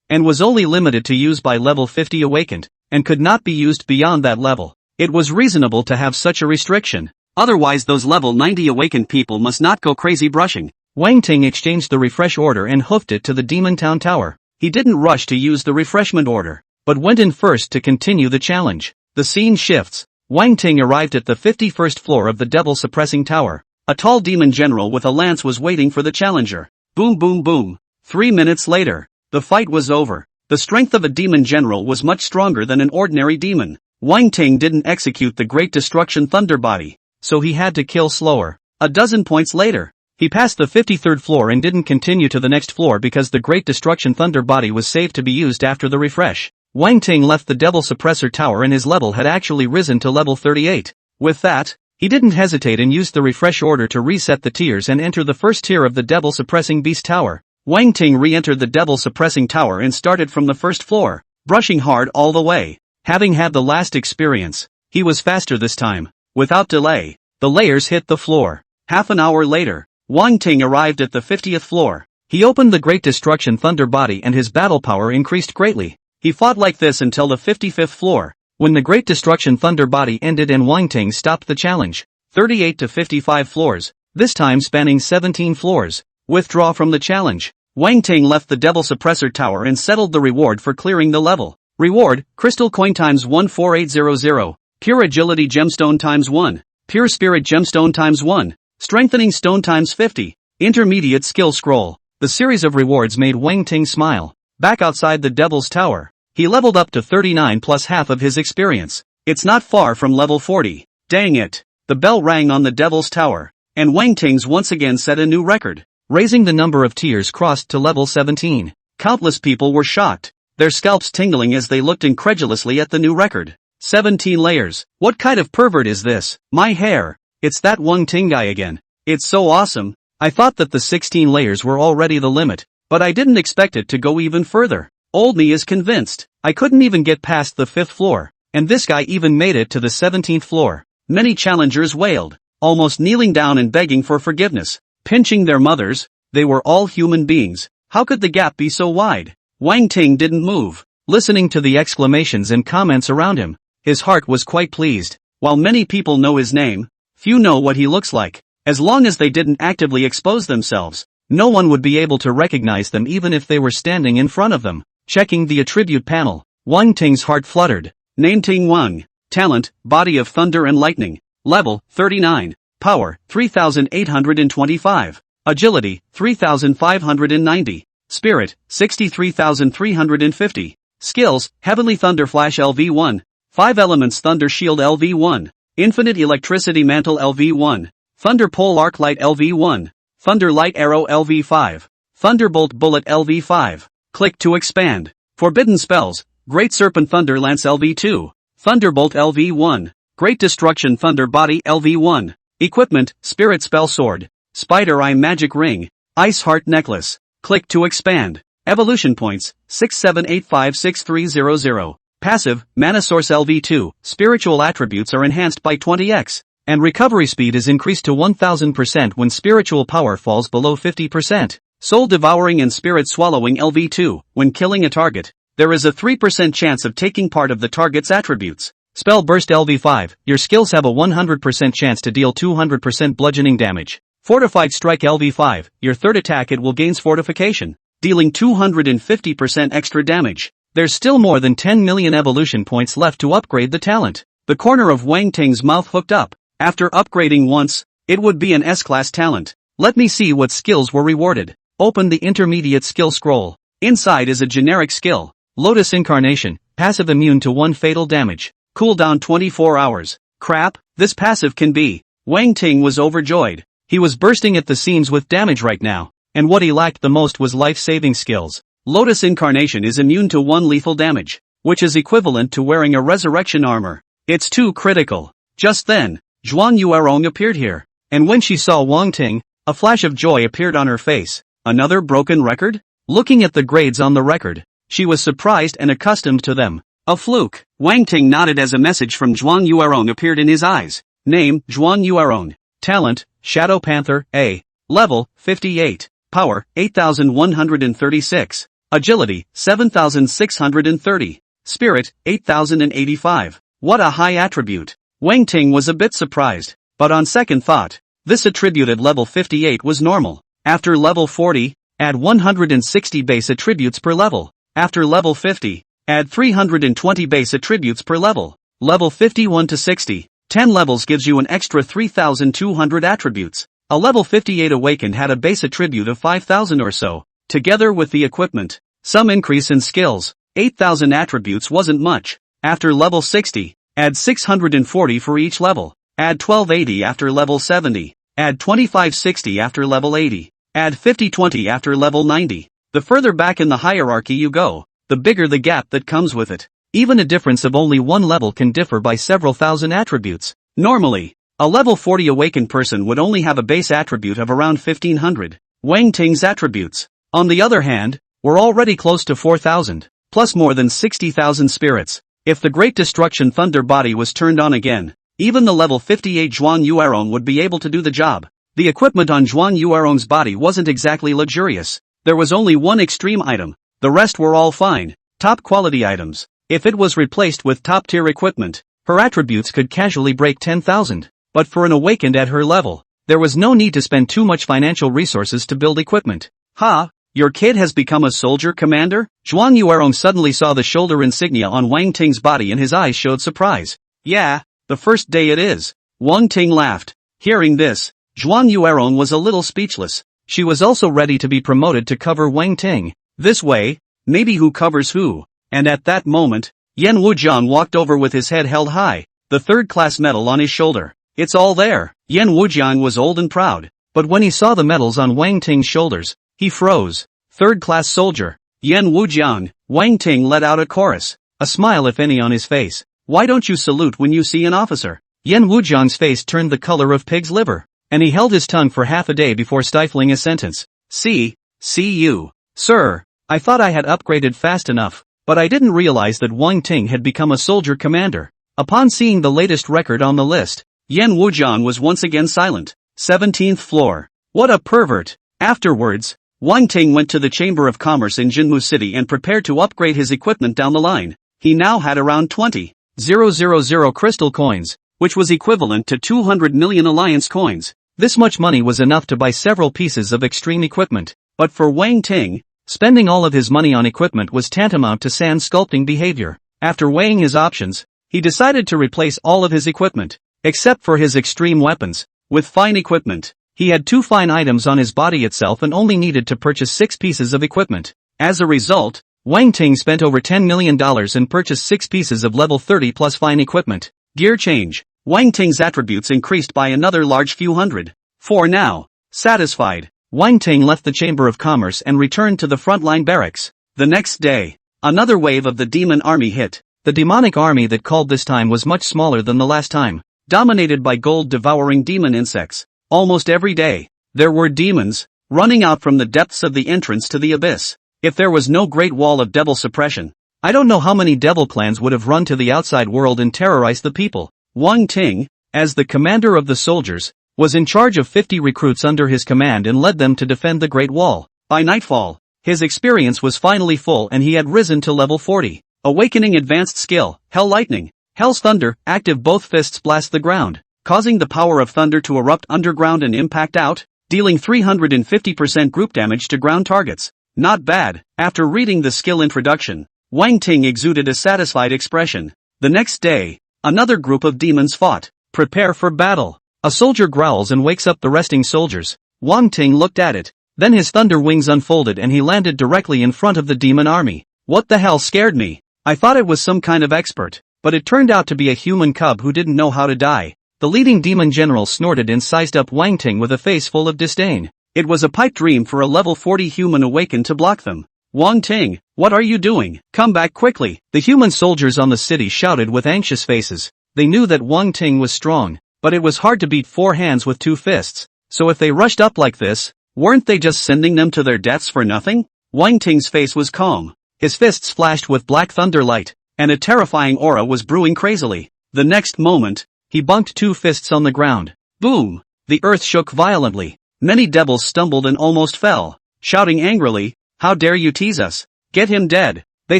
and was only limited to use by level 50 awakened, and could not be used beyond that level. It was reasonable to have such a restriction. Otherwise those level 90 awakened people must not go crazy brushing. Wang Ting exchanged the refresh order and hoofed it to the Demon Town Tower. He didn't rush to use the refreshment order, but went in first to continue the challenge. The scene shifts. Wang Ting arrived at the 51st floor of the Devil Suppressing Tower. A tall demon general with a lance was waiting for the challenger. Boom boom boom. 3 minutes later, the fight was over. The strength of a demon general was much stronger than an ordinary demon. Wang Ting didn't execute the Great Destruction Thunder Body, so he had to kill slower. A dozen points later, he passed the 53rd floor and didn't continue to the next floor because the Great Destruction Thunder Body was saved to be used after the refresh. Wang Ting left the Devil Suppressor Tower and his level had actually risen to level 38. With that, he didn't hesitate and used the refresh order to reset the tiers and enter the first tier of the Devil Suppressing Beast Tower. Wang Ting re-entered the Devil Suppressing Tower and started from the first floor, brushing hard all the way. Having had the last experience, he was faster this time. Without delay, the layers hit the floor. Half an hour later, Wang Ting arrived at the 50th floor. He opened the Great Destruction Thunder Body and his battle power increased greatly. He fought like this until the 55th floor, when the Great Destruction Thunder Body ended and Wang Ting stopped the challenge. 38 to 55 floors, this time spanning 17 floors. Withdraw from the challenge. Wang Ting left the Devil Suppressor Tower and settled the reward for clearing the level. Reward, Crystal Coin times 14800, Pure Agility Gemstone times 1, Pure Spirit Gemstone times 1, Strengthening Stone times 50, Intermediate Skill Scroll. The series of rewards made Wang Ting smile. Back outside the Devil's Tower, he leveled up to 39 plus half of his experience. It's not far from level 40. Dang it. The bell rang on the Devil's Tower, and Wang Ting's once again set a new record, raising the number of tiers crossed to level 17. Countless people were shocked, their scalps tingling as they looked incredulously at the new record. 17 layers. What kind of pervert is this? My hair. It's that Wang Ting guy again. It's so awesome. I thought that the 16 layers were already the limit, but I didn't expect it to go even further. Old me is convinced. I couldn't even get past the 5th floor, and this guy even made it to the 17th floor. Many challengers wailed, almost kneeling down and begging for forgiveness, pinching their mothers. They were all human beings. How could the gap be so wide? Wang Ting didn't move, listening to the exclamations and comments around him. His heart was quite pleased. While many people know his name, few know what he looks like. As long as they didn't actively expose themselves, no one would be able to recognize them even if they were standing in front of them. Checking the attribute panel, Wang Ting's heart fluttered. Name Ting Wang. Talent, Body of Thunder and Lightning. Level, 39. Power, 3825. Agility, 3590. Spirit, 63,350. Skills, Heavenly Thunder Flash LV1. 5 Elements Thunder Shield LV1. Infinite Electricity Mantle LV1. Thunder Pole Arc Light LV1. Thunder Light Arrow LV5. Thunderbolt Bullet LV5. Click to expand. Forbidden Spells, Great Serpent Thunder Lance LV2. Thunderbolt LV1. Great Destruction Thunder Body LV1. Equipment, Spirit Spell Sword. Spider Eye Magic Ring. Ice Heart Necklace. Click to expand. Evolution points, 67856300. Passive, Mana Source LV2. Spiritual attributes are enhanced by 20x. And recovery speed is increased to 1000% when spiritual power falls below 50%. Soul Devouring and Spirit Swallowing LV2. When killing a target, there is a 3% chance of taking part of the target's attributes. Spell Burst LV5. Your skills have a 100% chance to deal 200% bludgeoning damage. Fortified Strike LV5. Your third attack it will gains fortification, dealing 250% extra damage. There's still more than 10 million evolution points left to upgrade the talent. The corner of Wang Ting's mouth hooked up. After upgrading once, it would be an S-class talent. Let me see what skills were rewarded. Open the intermediate skill scroll. Inside is a generic skill. Lotus Incarnation. Passive immune to 1 fatal damage. Cooldown 24 hours. Crap, this passive can be. Wang Ting was overjoyed. He was bursting at the seams with damage right now, and what he lacked the most was life-saving skills. Lotus Incarnation is immune to 1 lethal damage, which is equivalent to wearing a resurrection armor. It's too critical. Just then, Zhuan Yuerong appeared here, and when she saw Wang Ting, a flash of joy appeared on her face. Another broken record? Looking at the grades on the record, she was surprised and accustomed to them. A fluke. Wang Ting nodded as a message from Zhuan Yuerong appeared in his eyes. Name, Zhuan Yuerong. Talent, Shadow Panther, A. Level, 58. Power, 8136. Agility, 7630. Spirit, 8085. What a high attribute. Wang Ting was a bit surprised, but on second thought, this attribute at level 58 was normal. After level 40, add 160 base attributes per level. After level 50, add 320 base attributes per level. Level 51 to 60, 10 levels gives you an extra 3200 attributes. A level 58 awakened had a base attribute of 5000 or so, together with the equipment. Some increase in skills. 8000 attributes wasn't much. After level 60, add 640 for each level. Add 1280 after level 70. Add 2560 after level 80. Add 5020 after level 90. The further back in the hierarchy you go, the bigger the gap that comes with it. Even a difference of only 1 level can differ by several thousand attributes. Normally, a level 40 awakened person would only have a base attribute of around 1500. Wang Ting's attributes, on the other hand, were already close to 4000, plus more than 60,000 spirits. If the Great Destruction Thunder Body was turned on again, even the level 58 Zhuan Yuerong would be able to do the job. The equipment on Zhuan Yuerong's body wasn't exactly luxurious. There was only one extreme item. The rest were all fine, top quality items. If it was replaced with top tier equipment, her attributes could casually break 10,000. But for an awakened at her level, there was no need to spend too much financial resources to build equipment. Ha! Your kid has become a soldier commander? Zhuan Yuerong suddenly saw the shoulder insignia on Wang Ting's body and his eyes showed surprise. Yeah, the first day it is. Wang Ting laughed. Hearing this, Zhuan Yuerong was a little speechless. She was also ready to be promoted to cover Wang Ting. This way, maybe who covers who? And at that moment, Yan Wujian walked over with his head held high, the third-class medal on his shoulder. It's all there. Yan Wujian was old and proud, but when he saw the medals on Wang Ting's shoulders, he froze. Third-class soldier. Yan Wujian. Wang Ting let out a chorus, a smile if any on his face. Why don't you salute when you see an officer? Yan Wujian's face turned the color of pig's liver, and he held his tongue for half a day before stifling a sentence. See you. Sir, I thought I had upgraded fast enough, but I didn't realize that Wang Ting had become a soldier commander. Upon seeing the latest record on the list, Yan Wujian was once again silent. 17th floor. What a pervert. Afterwards, Wang Ting went to the Chamber of Commerce in Jinmu City and prepared to upgrade his equipment down the line. He now had around 20,000 crystal coins, which was equivalent to 200 million alliance coins. This much money was enough to buy several pieces of extreme equipment, but for Wang Ting, spending all of his money on equipment was tantamount to sand sculpting behavior. After weighing his options, he decided to replace all of his equipment, except for his extreme weapons, with fine equipment. He had 2 fine items on his body itself and only needed to purchase 6 pieces of equipment. As a result, Wang Ting spent over $10 million and purchased 6 pieces of level 30 plus fine equipment. Gear change. Wang Ting's attributes increased by another large few hundred. For now, satisfied, Wang Ting left the Chamber of Commerce and returned to the frontline barracks. The next day, Another wave of the demon army hit. The demonic army that called this time was much smaller than the last time, dominated by gold-devouring demon insects. Almost every day, there were demons running out from the depths of the entrance to the abyss. If there was no great wall of devil suppression, I don't know how many devil clans would have run to the outside world and terrorized the people. Wang Ting, as the commander of the soldiers, was in charge of 50 recruits under his command and led them to defend the Great Wall. By nightfall, his experience was finally full and he had risen to level 40. Awakening advanced skill, Hell Lightning. Hell's Thunder, active, both fists blast the ground, causing the power of thunder to erupt underground and impact out, dealing 350% group damage to ground targets. Not bad. After reading the skill introduction, Wang Ting exuded a satisfied expression. The next day, another group of demons fought. Prepare for battle. A soldier growls and wakes up the resting soldiers. Wang Ting looked at it. Then his thunder wings unfolded and he landed directly in front of the demon army. What the hell scared me? I thought it was some kind of expert, but it turned out to be a human cub who didn't know how to die. The leading demon general snorted and sized up Wang Ting with a face full of disdain. It was a pipe dream for a level 40 human awakened to block them. Wang Ting, what are you doing? Come back quickly. The human soldiers on the city shouted with anxious faces. They knew that Wang Ting was strong, but it was hard to beat 4 hands with 2 fists. So if they rushed up like this, weren't they just sending them to their deaths for nothing? Wang Ting's face was calm. His fists flashed with black thunder light, and a terrifying aura was brewing crazily. The next moment, he bunked 2 fists on the ground. Boom! The earth shook violently. Many devils stumbled and almost fell, shouting angrily, "How dare you tease us? Get him dead!" They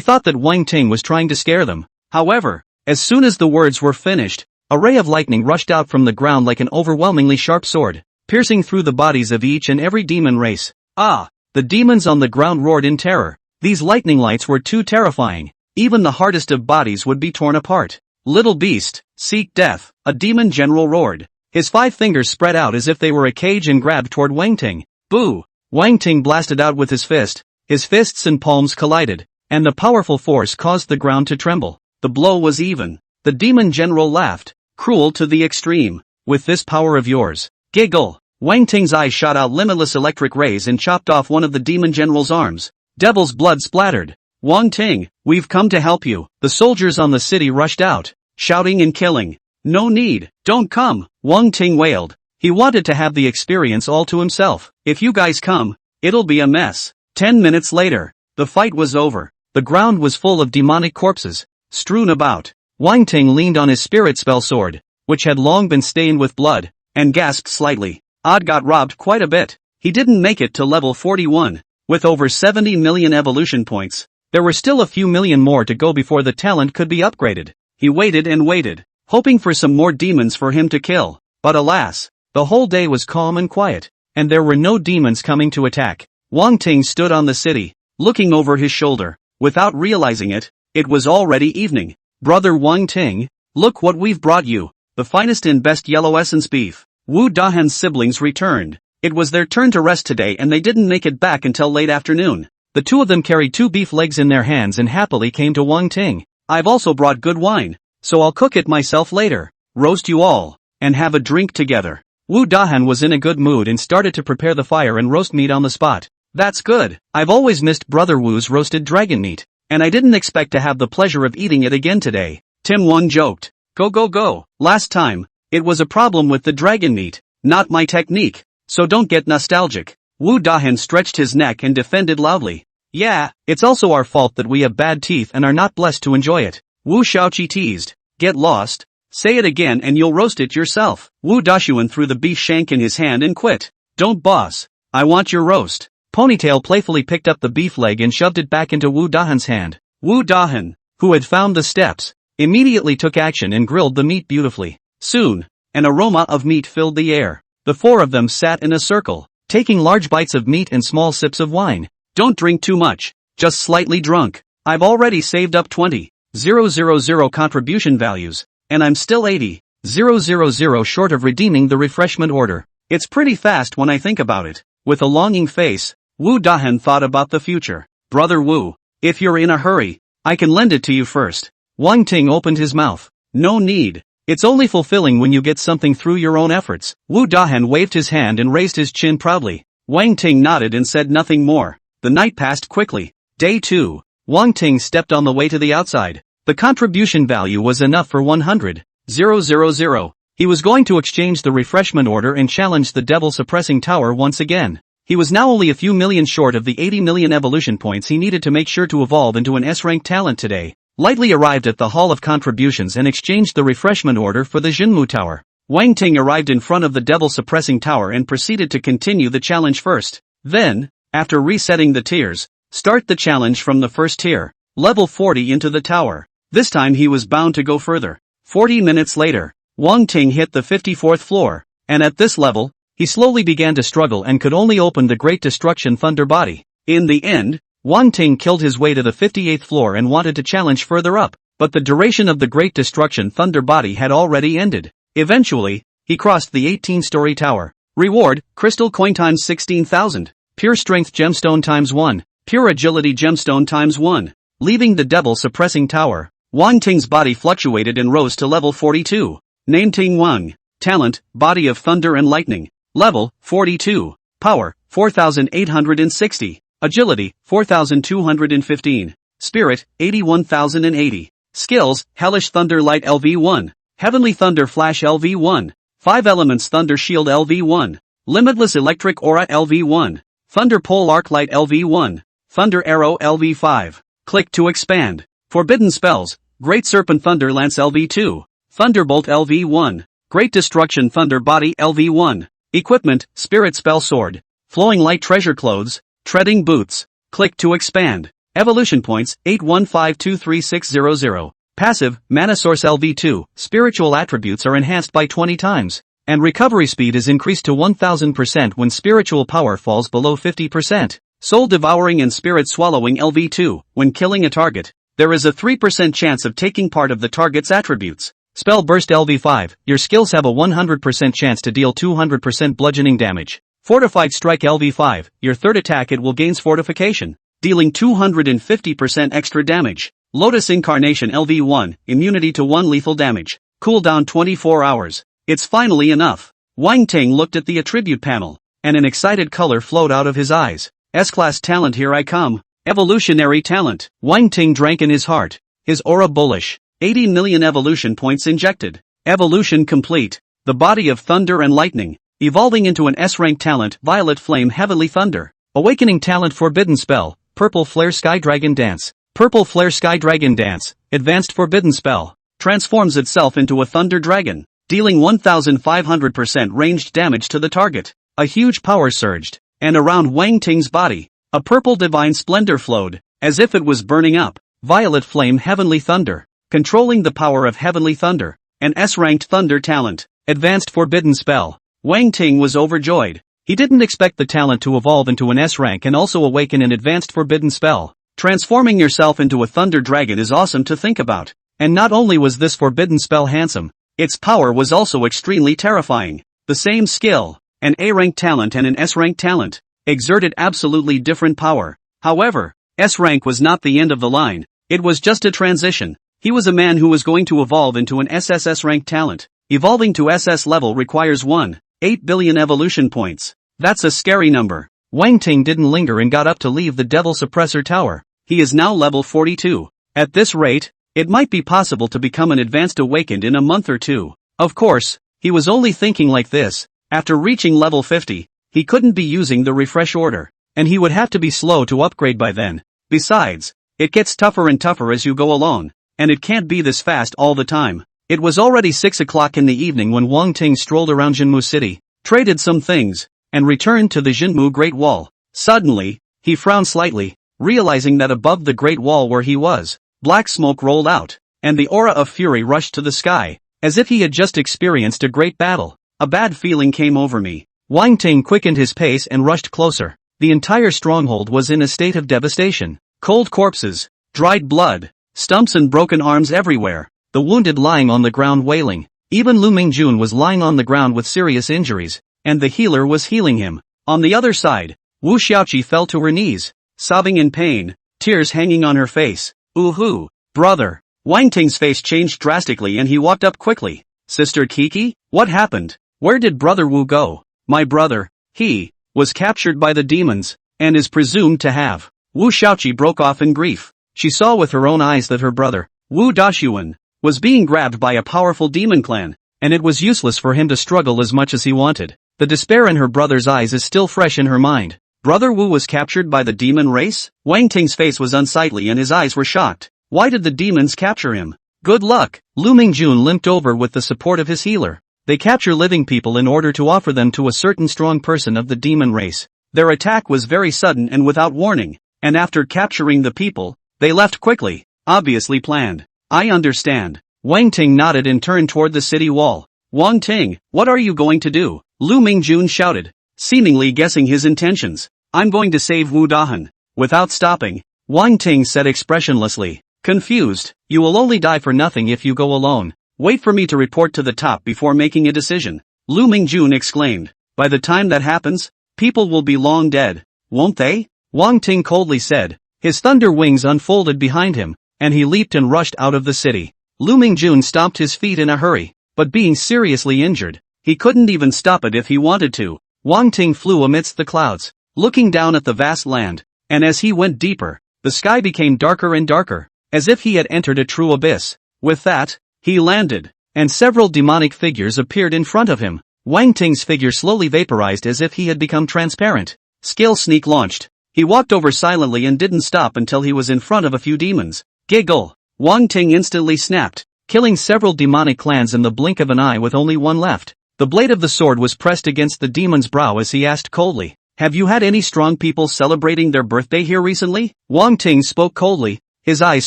thought that Wang Ting was trying to scare them. However, as soon as the words were finished, a ray of lightning rushed out from the ground like an overwhelmingly sharp sword, piercing through the bodies of each and every demon race. Ah! The demons on the ground roared in terror. These lightning lights were too terrifying. Even the hardest of bodies would be torn apart. Little beast, seek death, a demon general roared. His 5 fingers spread out as if they were a cage and grabbed toward Wang Ting. Boo! Wang Ting blasted out with his fist. His fists and palms collided, and the powerful force caused the ground to tremble. The blow was even. The demon general laughed, cruel to the extreme. With this power of yours. Giggle. Wang Ting's eyes shot out limitless electric rays and chopped off one of the demon general's arms. Devil's blood splattered. Wang Ting, we've come to help you. The soldiers on the city rushed out, shouting and killing. No need, don't come, Wang Ting wailed. He wanted to have the experience all to himself. If you guys come, it'll be a mess. 10 minutes later, the fight was over. The ground was full of demonic corpses, strewn about. Wang Ting leaned on his spirit spell sword, which had long been stained with blood, and gasped slightly. Odd got robbed quite a bit. He didn't make it to level 41. With over 70 million evolution points, there were still a few million more to go before the talent could be upgraded. He waited and waited, hoping for some more demons for him to kill. But alas, the whole day was calm and quiet, and there were no demons coming to attack. Wang Ting stood on the city, looking over his shoulder. Without realizing it, it was already evening. Brother Wang Ting, look what we've brought you. The finest and best yellow essence beef. Wu Dahan's siblings returned. It was their turn to rest today and they didn't make it back until late afternoon. The 2 of them carried 2 beef legs in their hands and happily came to Wang Ting. I've also brought good wine, so I'll cook it myself later. Roast you all, and have a drink together. Wu Dahan was in a good mood and started to prepare the fire and roast meat on the spot. That's good. I've always missed Brother Wu's roasted dragon meat, and I didn't expect to have the pleasure of eating it again today. Tim Won joked. Go go go. Last time, it was a problem with the dragon meat, not my technique. So don't get nostalgic. Wu Dahan stretched his neck and defended loudly. Yeah, it's also our fault that we have bad teeth and are not blessed to enjoy it. Wu Shaoqi teased. Get lost. Say it again and you'll roast it yourself. Wu Dashuan threw the beef shank in his hand and quit. Don't boss. I want your roast. Ponytail playfully picked up the beef leg and shoved it back into Wu Dahan's hand. Wu Dahan, who had found the steps, immediately took action and grilled the meat beautifully. Soon, an aroma of meat filled the air. The 4 of them sat in a circle, taking large bites of meat and small sips of wine. Don't drink too much, just slightly drunk. I've already saved up 20,000 contribution values, and I'm still 80,000 short of redeeming the refreshment order. It's pretty fast when I think about it. With a longing face, Wu Dahan thought about the future. Brother Wu, if you're in a hurry, I can lend it to you first. Wang Ting opened his mouth. No need. It's only fulfilling when you get something through your own efforts. Wu Dahan waved his hand and raised his chin proudly. Wang Ting nodded and said nothing more. The night passed quickly. Day 2. Wang Ting stepped on the way to the outside. The contribution value was enough for 100,000. He was going to exchange the refreshment order and challenge the devil suppressing tower once again. He was now only a few million short of the 80 million evolution points he needed to make sure to evolve into an S-rank talent today. Lightly arrived at the Hall of Contributions and exchanged the refreshment order for the Jinmu Tower. Wang Ting arrived in front of the devil suppressing tower and proceeded to continue the challenge first. Then, after resetting the tiers, start the challenge from the first tier, level 40 into the tower. This time he was bound to go further. 40 minutes later, Wang Ting hit the 54th floor, and at this level, he slowly began to struggle and could only open the Great Destruction Thunder Body. In the end, Wang Ting killed his way to the 58th floor and wanted to challenge further up, but the duration of the Great Destruction Thunder Body had already ended. Eventually, he crossed the 18-story tower. Reward, Crystal Coin times 16,000, Pure Strength Gemstone times 1, Pure Agility Gemstone times 1. Leaving the devil suppressing tower, Wang Ting's body fluctuated and rose to level 42. Name Ting Wang. Talent, Body of Thunder and Lightning. Level, 42. Power, 4,860. Agility, 4,215. Spirit, 81,080. Skills, Hellish Thunder Light LV1. Heavenly Thunder Flash LV1. 5 Elements Thunder Shield LV1. Limitless Electric Aura LV1. Thunder Pole Arc Light LV1. Thunder Arrow LV5. Click to expand. Forbidden Spells, Great Serpent Thunder Lance LV2. Thunderbolt LV1. Great Destruction Thunder Body LV1. Equipment, Spirit Spell Sword. Flowing Light Treasure Clothes, Treading Boots. Click to expand. Evolution Points, 815236000. Passive, Mana Source LV2. Spiritual attributes are enhanced by 20 times. And recovery speed is increased to 1000% when spiritual power falls below 50%. Soul Devouring and Spirit Swallowing LV2. When killing a target, there is a 3% chance of taking part of the target's attributes. Spell Burst LV5. Your skills have a 100% chance to deal 200% bludgeoning damage. Fortified Strike LV5. Your third attack it will gains fortification, dealing 250% extra damage. Lotus Incarnation LV1. Immunity to 1 lethal damage. Cooldown 24 hours. It's finally enough. Wang Ting looked at the attribute panel, and an excited color flowed out of his eyes. S-class talent, here I come. Evolutionary talent. Wang Ting drank in his heart. His aura bullish. 80 million evolution points injected. Evolution complete. The Body of Thunder and Lightning. Evolving into an S-rank talent, Violet Flame Heavenly Thunder. Awakening talent, Forbidden Spell, Purple Flare Sky Dragon Dance. Purple Flare Sky Dragon Dance, Advanced Forbidden Spell. Transforms itself into a Thunder Dragon, dealing 1500% ranged damage to the target. A huge power surged, and around Wang Ting's body, a purple divine splendor flowed, as if it was burning up. Violet Flame Heavenly Thunder. Controlling the power of Heavenly Thunder, an S-ranked Thunder talent, Advanced Forbidden Spell. Wang Ting was overjoyed. He didn't expect the talent to evolve into an S-rank and also awaken an Advanced Forbidden Spell. Transforming yourself into a Thunder Dragon is awesome to think about. And not only was this Forbidden Spell handsome, its power was also extremely terrifying. The same skill, an A-rank talent and an S-rank talent, exerted absolutely different power. However, S-rank was not the end of the line. It was just a transition. He was a man who was going to evolve into an SSS rank talent. Evolving to SS level requires 1.8 billion evolution points. That's a scary number. Wang Ting didn't linger and got up to leave the Devil Suppressor Tower. He is now level 42. At this rate, it might be possible to become an Advanced Awakened in a month or two. Of course, he was only thinking like this. After reaching level 50, he couldn't be using the refresh order, and he would have to be slow to upgrade by then. Besides, it gets tougher and tougher as you go along. And it can't be this fast all the time. It was already 6 o'clock in the evening when Wang Ting strolled around Jinmu City, traded some things, and returned to the Jinmu Great Wall. Suddenly, he frowned slightly, realizing that above the Great Wall where he was, black smoke rolled out, and the aura of fury rushed to the sky, as if he had just experienced a great battle. A bad feeling came over me. Wang Ting quickened his pace and rushed closer. The entire stronghold was in a state of devastation. Cold corpses, dried blood, stumps and broken arms everywhere, the wounded lying on the ground wailing. Even Lu Mingjun was lying on the ground with serious injuries, and the healer was healing him. On the other side, Wu Xiaoqi fell to her knees, sobbing in pain, tears hanging on her face. Ooh, brother. Wang Ting's face changed drastically and he walked up quickly. Sister Kiki, what happened? Where did Brother Wu go? My brother, he was captured by the demons, and is presumed to have. Wu Xiaoqi broke off in grief. she saw with her own eyes that her brother, Wu Dashuan, was being grabbed by a powerful demon clan, and it was useless for him to struggle as much as he wanted. The despair in her brother's eyes is still fresh in her mind. Brother Wu was captured by the demon race? Wang Ting's face was unsightly and his eyes were shocked. Why did the demons capture him? Good luck. Lu Mingjun limped over with the support of his healer. They capture living people in order to offer them to a certain strong person of the demon race. Their attack was very sudden and without warning, and after capturing the people, they left quickly, obviously planned. I understand. Wang Ting nodded and turned toward the city wall. Wang Ting, what are you going to do? Lu Mingjun shouted, seemingly guessing his intentions. I'm going to save Wu Dahan. Without stopping, Wang Ting said expressionlessly. Confused, you will only die for nothing if you go alone. Wait for me to report to the top before making a decision. Lu Mingjun exclaimed. By the time that happens, people will be long dead, won't they? Wang Ting coldly said. His thunder wings unfolded behind him, and he leaped and rushed out of the city. Lu Mingjun stomped his feet in a hurry, but being seriously injured, he couldn't even stop it if he wanted to. Wang Ting flew amidst the clouds, looking down at the vast land, and as he went deeper, the sky became darker and darker, as if he had entered a true abyss. With that, he landed, and several demonic figures appeared in front of him. Wang Ting's figure slowly vaporized as if he had become transparent. Skill Sneak launched. He walked over silently and didn't stop until he was in front of a few demons. Giggle! Wang Ting instantly snapped, killing several demonic clans in the blink of an eye with only one left. The blade of the sword was pressed against the demon's brow as he asked coldly, have you had any strong people celebrating their birthday here recently? Wang Ting spoke coldly, his eyes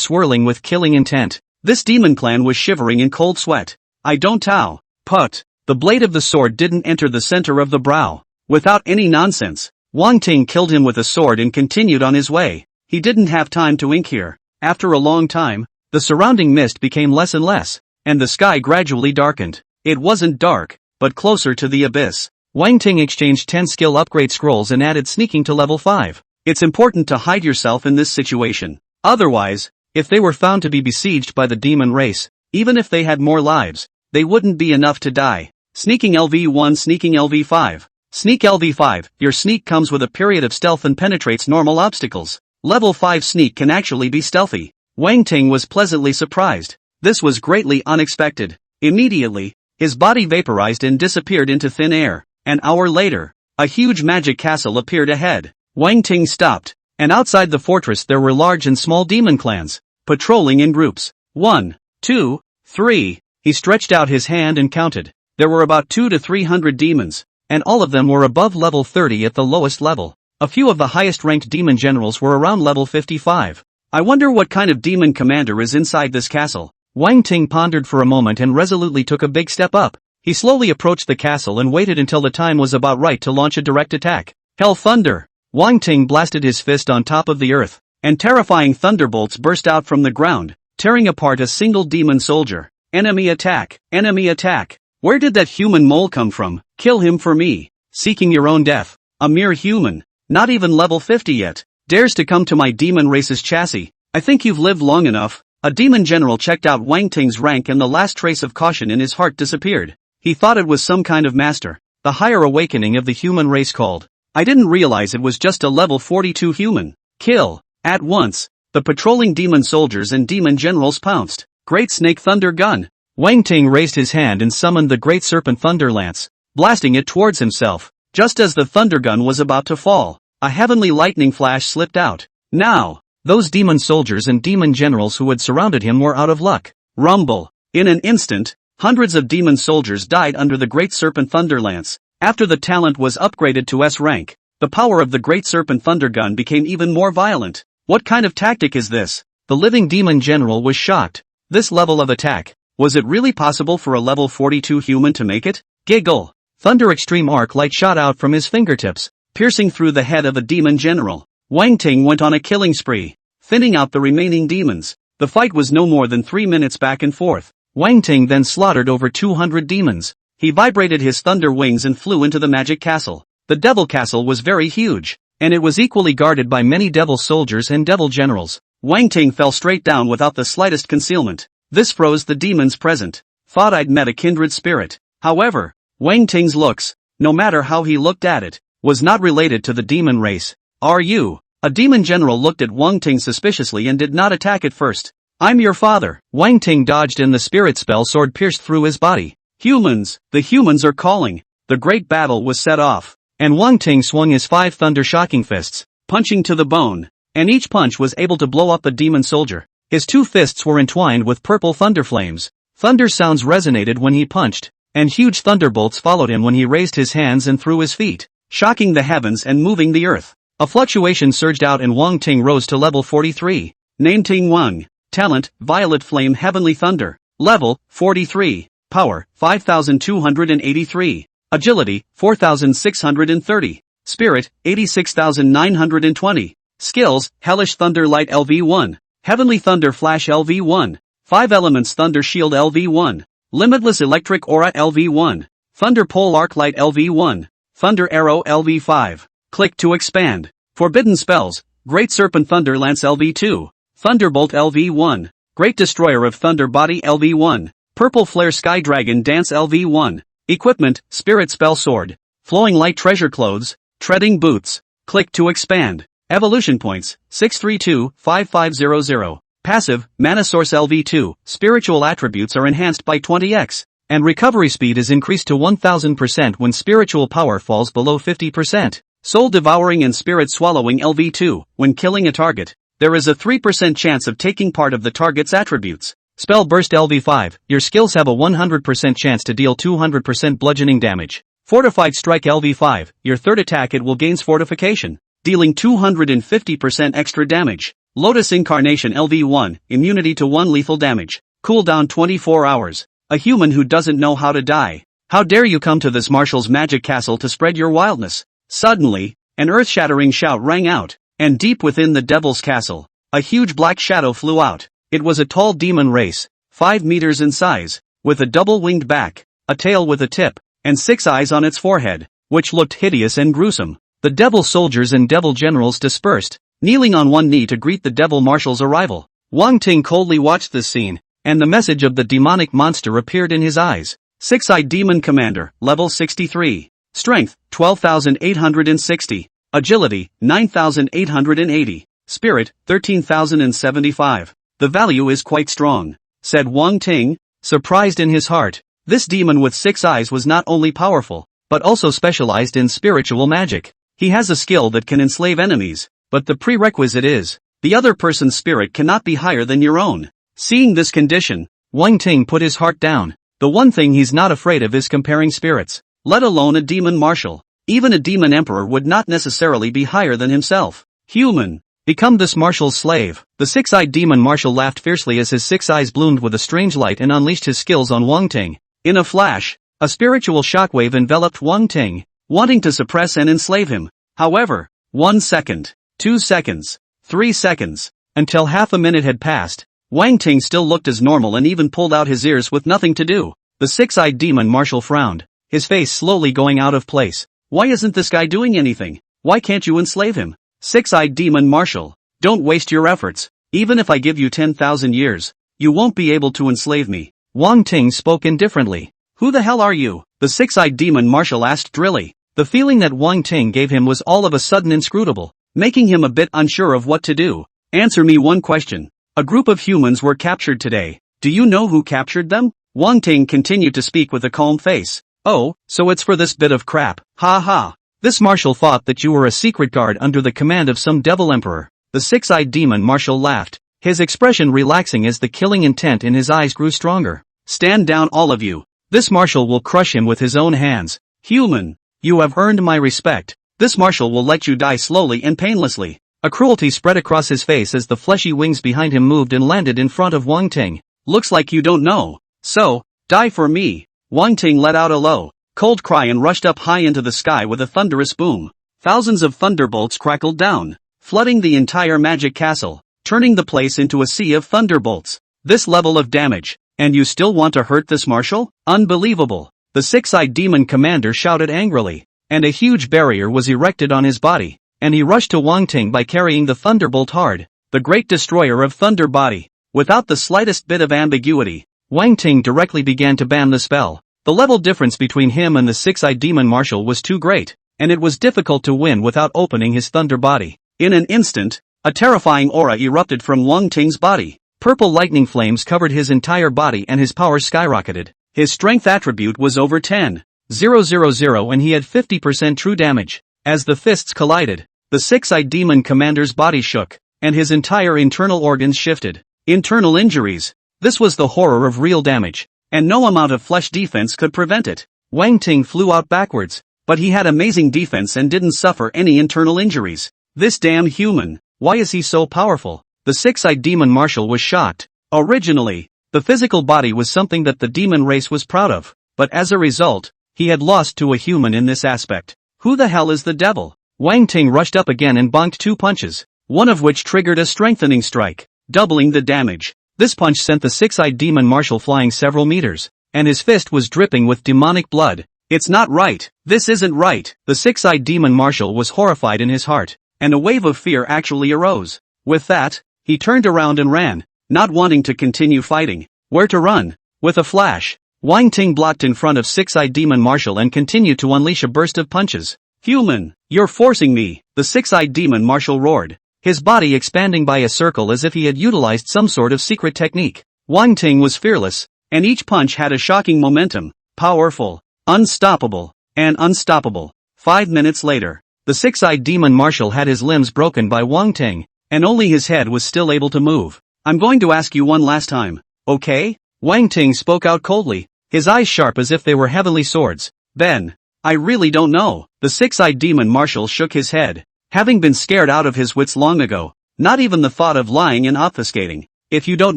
swirling with killing intent. This demon clan was shivering in cold sweat. I don't tau. Put. The blade of the sword didn't enter the center of the brow. Without any nonsense, Wang Ting killed him with a sword and continued on his way. He didn't have time to ink here. After a long time, the surrounding mist became less and less, and the sky gradually darkened. It wasn't dark, but closer to the abyss. Wang Ting exchanged 10 skill upgrade scrolls and added sneaking to level 5. It's important to hide yourself in this situation. Otherwise, if they were found to be besieged by the demon race, even if they had more lives, they wouldn't be enough to die. Sneaking LV1, Sneaking LV5. Sneak LV5, your sneak comes with a period of stealth and penetrates normal obstacles. Level 5 sneak can actually be stealthy. Wang Ting was pleasantly surprised. This was greatly unexpected. Immediately, his body vaporized and disappeared into thin air. An hour later, a huge magic castle appeared ahead. Wang Ting stopped, and outside the fortress there were large and small demon clans, patrolling in groups. 1, 2, 3. He stretched out his hand and counted. There were about 200 to 300 demons, and all of them were above level 30 at the lowest level. A few of the highest ranked demon generals were around level 55. I wonder what kind of demon commander is inside this castle. Wang Ting pondered for a moment and resolutely took a big step up. He slowly approached the castle and waited until the time was about right to launch a direct attack. Hell Thunder! Wang Ting blasted his fist on top of the earth, and terrifying thunderbolts burst out from the ground, tearing apart a single demon soldier. Enemy attack! Enemy attack! Where did that human mole come from? Kill him for me. Seeking your own death. A mere human, not even level 50 yet, dares to come to my demon race's chassis. I think you've lived long enough. A demon general checked out Wang Ting's rank and the last trace of caution in his heart disappeared. He thought it was some kind of master, the higher awakening of the human race called. I didn't realize it was just a level 42 human. Kill. At once, the patrolling demon soldiers and demon generals pounced. Great Snake Thunder Gun. Wang Ting raised his hand and summoned the Great Serpent Thunder Lance, blasting it towards himself. Just as the thunder gun was about to fall, a heavenly lightning flash slipped out. Now, those demon soldiers and demon generals who had surrounded him were out of luck. Rumble. In an instant, hundreds of demon soldiers died under the Great Serpent Thunder Lance. After the talent was upgraded to S rank, the power of the Great Serpent Thunder Gun became even more violent. What kind of tactic is this? The living demon general was shocked. This level of attack. Was it really possible for a level 42 human to make it? Giggle. Thunder Extreme Arc Light shot out from his fingertips, piercing through the head of a demon general. Wang Ting went on a killing spree, thinning out the remaining demons. The fight was no more than 3 minutes back and forth. Wang Ting then slaughtered over 200 demons. He vibrated his thunder wings and flew into the magic castle. The devil castle was very huge, and it was equally guarded by many devil soldiers and devil generals. Wang Ting fell straight down without the slightest concealment. This froze the demons present. Thought I'd met a kindred spirit. However, Wang Ting's looks, no matter how he looked at it, was not related to the demon race. Are you? A demon general looked at Wang Ting suspiciously and did not attack at first. I'm your father. Wang Ting dodged and the spirit spell sword pierced through his body. Humans, the humans are calling. The great battle was set off. And Wang Ting swung his 5 thunder shocking fists, punching to the bone. And each punch was able to blow up a demon soldier. His 2 fists were entwined with purple thunder flames. Thunder sounds resonated when he punched, and huge thunderbolts followed him when he raised his hands and threw his feet, shocking the heavens and moving the earth. A fluctuation surged out and Wang Ting rose to level 43. Name Ting Wang. Talent, Violet Flame Heavenly Thunder. Level, 43. Power, 5283. Agility, 4630. Spirit, 86920. Skills, Hellish Thunder Light LV1. Heavenly Thunder Flash LV1. 5 Elements Thunder Shield LV1. Limitless Electric Aura LV1. Thunder Pole Arc Light LV1. Thunder Arrow LV5. Click to expand. Forbidden Spells, Great Serpent Thunder Lance LV2. Thunderbolt LV1. Great Destroyer of Thunder Body LV1. Purple Flare Sky Dragon Dance LV1. Equipment, Spirit Spell Sword. Flowing Light Treasure Clothes, Treading Boots. Click to expand. Evolution Points, 632-5500. Passive, Mana Source LV2, Spiritual Attributes are enhanced by 20x, and recovery speed is increased to 1000% when spiritual power falls below 50%. Soul Devouring and Spirit Swallowing LV2, when killing a target, there is a 3% chance of taking part of the target's attributes. Spell Burst LV5, your skills have a 100% chance to deal 200% bludgeoning damage. Fortified Strike LV5, your third attack it will gains fortification, dealing 250% extra damage. Lotus Incarnation LV1, immunity to 1 lethal damage. Cooldown 24 hours. A human who doesn't know how to die. How dare you come to this marshal's magic castle to spread your wildness? Suddenly, an earth-shattering shout rang out, and deep within the devil's castle, a huge black shadow flew out. It was a tall demon race, 5 meters in size, with a double-winged back, a tail with a tip, and 6 eyes on its forehead, which looked hideous and gruesome. The devil soldiers and devil generals dispersed, kneeling on one knee to greet the devil marshal's arrival. Wang Ting coldly watched this scene, and the message of the demonic monster appeared in his eyes. 6-eyed demon commander, level 63. Strength, 12,860. Agility, 9,880. Spirit, 13,075. The value is quite strong, said Wang Ting, surprised in his heart. This demon with 6 eyes was not only powerful, but also specialized in spiritual magic. He has a skill that can enslave enemies, but the prerequisite is, the other person's spirit cannot be higher than your own. Seeing this condition, Wang Ting put his heart down. The one thing he's not afraid of is comparing spirits, let alone a demon marshal. Even a demon emperor would not necessarily be higher than himself. Human, become this marshal's slave. The 6-eyed demon marshal laughed fiercely as his 6 eyes bloomed with a strange light and unleashed his skills on Wang Ting. In a flash, a spiritual shockwave enveloped Wang Ting, wanting to suppress and enslave him. However, 1 second, 2 seconds, 3 seconds, until half a minute had passed, Wang Ting still looked as normal and even pulled out his ears with nothing to do. The 6-eyed demon marshal frowned, his face slowly going out of place. Why isn't this guy doing anything? Why can't you enslave him? 6-eyed demon marshal, don't waste your efforts. Even if I give you 10,000 years, you won't be able to enslave me. Wang Ting spoke indifferently. Who the hell are you? The 6-eyed demon marshal asked drily. The feeling that Wang Ting gave him was all of a sudden inscrutable, making him a bit unsure of what to do. Answer me one question. A group of humans were captured today. Do you know who captured them? Wang Ting continued to speak with a calm face. Oh, so it's for this bit of crap. Ha ha. This marshal thought that you were a secret guard under the command of some devil emperor. The 6-eyed demon marshal laughed, his expression relaxing as the killing intent in his eyes grew stronger. Stand down all of you. This marshal will crush him with his own hands. Human, you have earned my respect. This marshal will let you die slowly and painlessly. A cruelty spread across his face as the fleshy wings behind him moved and landed in front of Wang Ting. Looks like you don't know. So, die for me. Wang Ting let out a low, cold cry and rushed up high into the sky with a thunderous boom. Thousands of thunderbolts crackled down, flooding the entire magic castle, turning the place into a sea of thunderbolts. This level of damage, and you still want to hurt this marshal? Unbelievable. The 6-eyed demon commander shouted angrily, and a huge barrier was erected on his body, and he rushed to Wang Ting by carrying the thunderbolt hard, the great destroyer of thunder body. Without the slightest bit of ambiguity, Wang Ting directly began to ban the spell. The level difference between him and the 6-eyed demon marshal was too great, and it was difficult to win without opening his thunder body. In an instant, a terrifying aura erupted from Wang Ting's body. Purple lightning flames covered his entire body and his power skyrocketed. His strength attribute was over 10,000 and he had 50% true damage. As the fists collided, the six-eyed demon commander's body shook, and his entire internal organs shifted. Internal injuries. This was the horror of real damage, and no amount of flesh defense could prevent it. Wang Ting flew out backwards, but he had amazing defense and didn't suffer any internal injuries. This damn human, why is he so powerful? The six-eyed demon marshal was shocked. Originally, the physical body was something that the demon race was proud of, but as a result, he had lost to a human in this aspect. Who the hell is the devil? Wang Ting rushed up again and bonked 2 punches, one of which triggered a strengthening strike, doubling the damage. This punch sent the six-eyed demon marshal flying several meters, and his fist was dripping with demonic blood. It's not right. This isn't right. The six-eyed demon marshal was horrified in his heart, and a wave of fear actually arose. With that, he turned around and ran, not wanting to continue fighting. Where to run? With a flash, Wang Ting blocked in front of six-eyed demon marshal and continued to unleash a burst of punches. Human, you're forcing me, the six-eyed demon marshal roared, his body expanding by a circle as if he had utilized some sort of secret technique. Wang Ting was fearless, and each punch had a shocking momentum, powerful, unstoppable, and unstoppable. 5 minutes later, the six-eyed demon marshal had his limbs broken by Wang Ting, and only his head was still able to move. I'm going to ask you one last time, okay? Wang Ting spoke out coldly, his eyes sharp as if they were heavenly swords. Then, I really don't know. The six-eyed demon marshal shook his head, having been scared out of his wits long ago. Not even the thought of lying and obfuscating. If you don't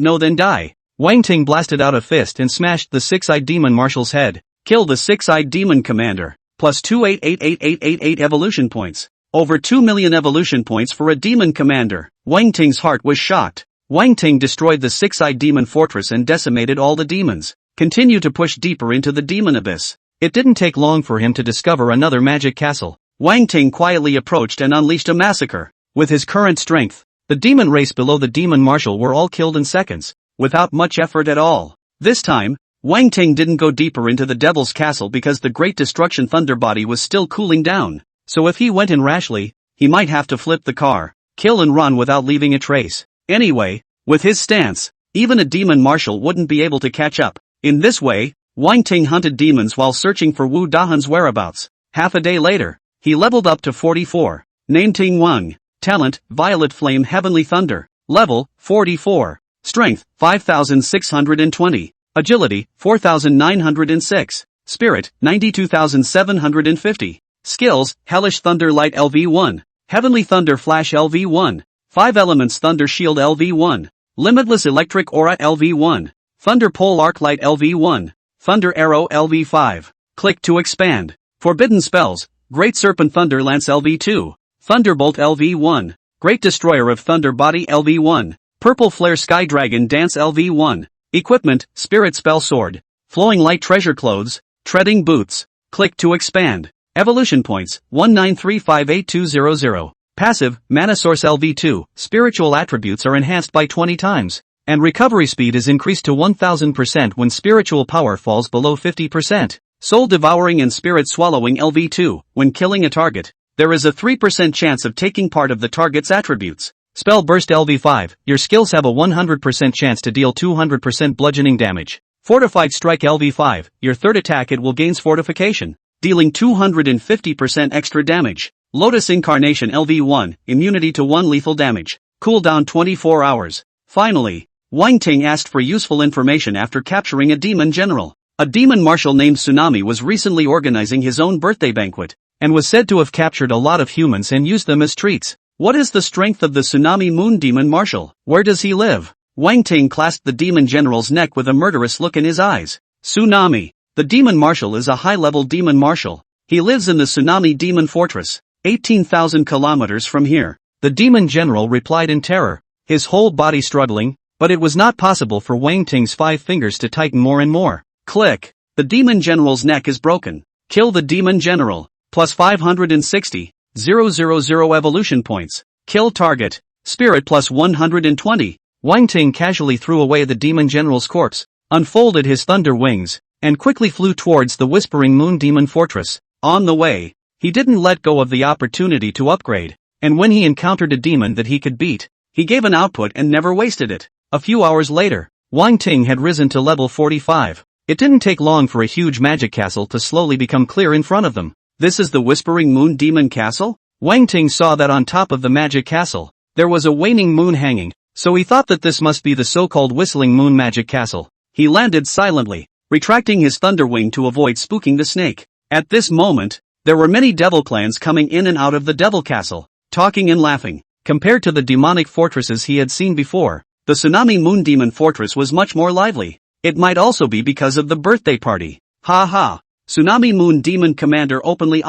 know, then die. Wang Ting blasted out a fist and smashed the six-eyed demon marshal's head. Kill the six-eyed demon commander. Plus 2888888 evolution points. Over 2 million evolution points for a demon commander. Wang Ting's heart was shocked. Wang Ting destroyed the six-eyed demon fortress and decimated all the demons. Continue to push deeper into the demon abyss. It didn't take long for him to discover another magic castle. Wang Ting quietly approached and unleashed a massacre. With his current strength, the demon race below the demon marshal were all killed in seconds, without much effort at all. This time, Wang Ting didn't go deeper into the devil's castle because the Great Destruction Thunder body was still cooling down. So if he went in rashly, he might have to flip the car, kill and run without leaving a trace. Anyway, with his stance, even a demon marshal wouldn't be able to catch up. In this way, Wang Ting hunted demons while searching for Wu Dahan's whereabouts. Half a day later, he leveled up to 44. Name Ting Wang. Talent, Violet Flame Heavenly Thunder. Level, 44. Strength, 5620. Agility, 4906. Spirit, 92750. Skills, Hellish Thunder Light LV1. Heavenly Thunder Flash LV1. 5 Elements Thunder Shield LV1. Limitless Electric Aura LV1. Thunder Pole Arc Light LV1. Thunder Arrow LV5. Click to expand. Forbidden Spells, Great Serpent Thunder Lance LV2. Thunderbolt LV1. Great Destroyer of Thunder Body LV1. Purple Flare Sky Dragon Dance LV1. Equipment, Spirit Spell Sword. Flowing Light Treasure Clothes, Treading Boots. Click to expand. Evolution Points, 193582000. Passive, Mana Source LV2. Spiritual attributes are enhanced by 20 times. And recovery speed is increased to 1000% when spiritual power falls below 50%. Soul Devouring and Spirit Swallowing LV2. When killing a target, there is a 3% chance of taking part of the target's attributes. Spell Burst LV5. Your skills have a 100% chance to deal 200% bludgeoning damage. Fortified Strike LV5. Your third attack it will gains fortification, dealing 250% extra damage. Lotus Incarnation LV1. Immunity to 1 lethal damage. Cooldown 24 hours. Finally, Wang Ting asked for useful information after capturing a demon general. A demon marshal named Tsunami was recently organizing his own birthday banquet, and was said to have captured a lot of humans and used them as treats. What is the strength of the Tsunami Moon Demon Marshal? Where does he live? Wang Ting clasped the demon general's neck with a murderous look in his eyes. Tsunami. The demon marshal is a high-level demon marshal. He lives in the Tsunami Demon Fortress, 18,000 kilometers from here. The demon general replied in terror, his whole body struggling, but it was not possible for Wang Ting's 5 fingers to tighten more and more. Click. The demon general's neck is broken. Kill the demon general. Plus 560,000 evolution points. Kill target. Spirit plus 120. Wang Ting casually threw away the demon general's corpse, unfolded his thunder wings, and quickly flew towards the Whispering Moon Demon Fortress. On the way, he didn't let go of the opportunity to upgrade. and when he encountered a demon that he could beat, he gave an output and never wasted it. A few hours later, Wang Ting had risen to level 45. It didn't take long for a huge magic castle to slowly become clear in front of them. This is the Whispering Moon Demon Castle? Wang Ting saw that on top of the magic castle, there was a waning moon hanging, so he thought that this must be the so-called Whistling Moon Magic Castle. He landed silently, retracting his thunder wing to avoid spooking the snake. At this moment, there were many devil clans coming in and out of the devil castle, talking and laughing. Compared to the demonic fortresses he had seen before, the Tsunami Moon Demon Fortress was much more lively. It might also be because of the birthday party. Ha ha. Tsunami Moon Demon Commander openly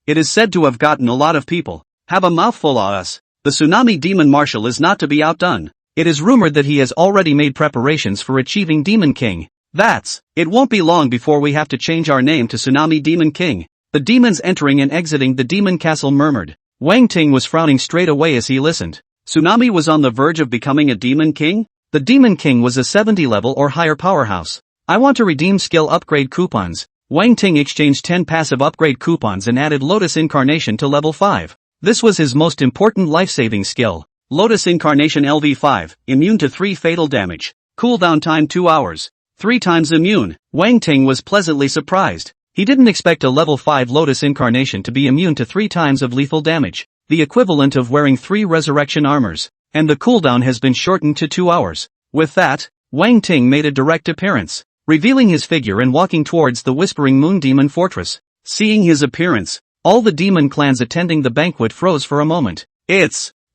it is said to have gotten a lot of people. Have a mouthful of us. The Tsunami Demon Marshal is not to be outdone. It is rumored that he has already made preparations for achieving Demon King. It won't be long before we have to change our name to Tsunami Demon King. The demons entering and exiting the demon castle murmured. Wang Ting was frowning straight away as he listened. Tsunami was on the verge of becoming a Demon King? The Demon King was a 70 level or higher powerhouse. I want to redeem skill upgrade coupons. Wang Ting exchanged 10 passive upgrade coupons and added Lotus Incarnation to level 5. This was his most important life-saving skill. Lotus Incarnation LV5, immune to 3 fatal damage. Cooldown time 2 hours. 3 times immune. Wang Ting was pleasantly surprised. He didn't expect a level 5 Lotus Incarnation to be immune to 3 times of lethal damage, the equivalent of wearing 3 resurrection armors, and the cooldown has been shortened to 2 hours. With that, Wang Ting made a direct appearance, revealing his figure and walking towards the Whispering Moon Demon Fortress. Seeing his appearance, all the demon clans attending the banquet froze for a moment.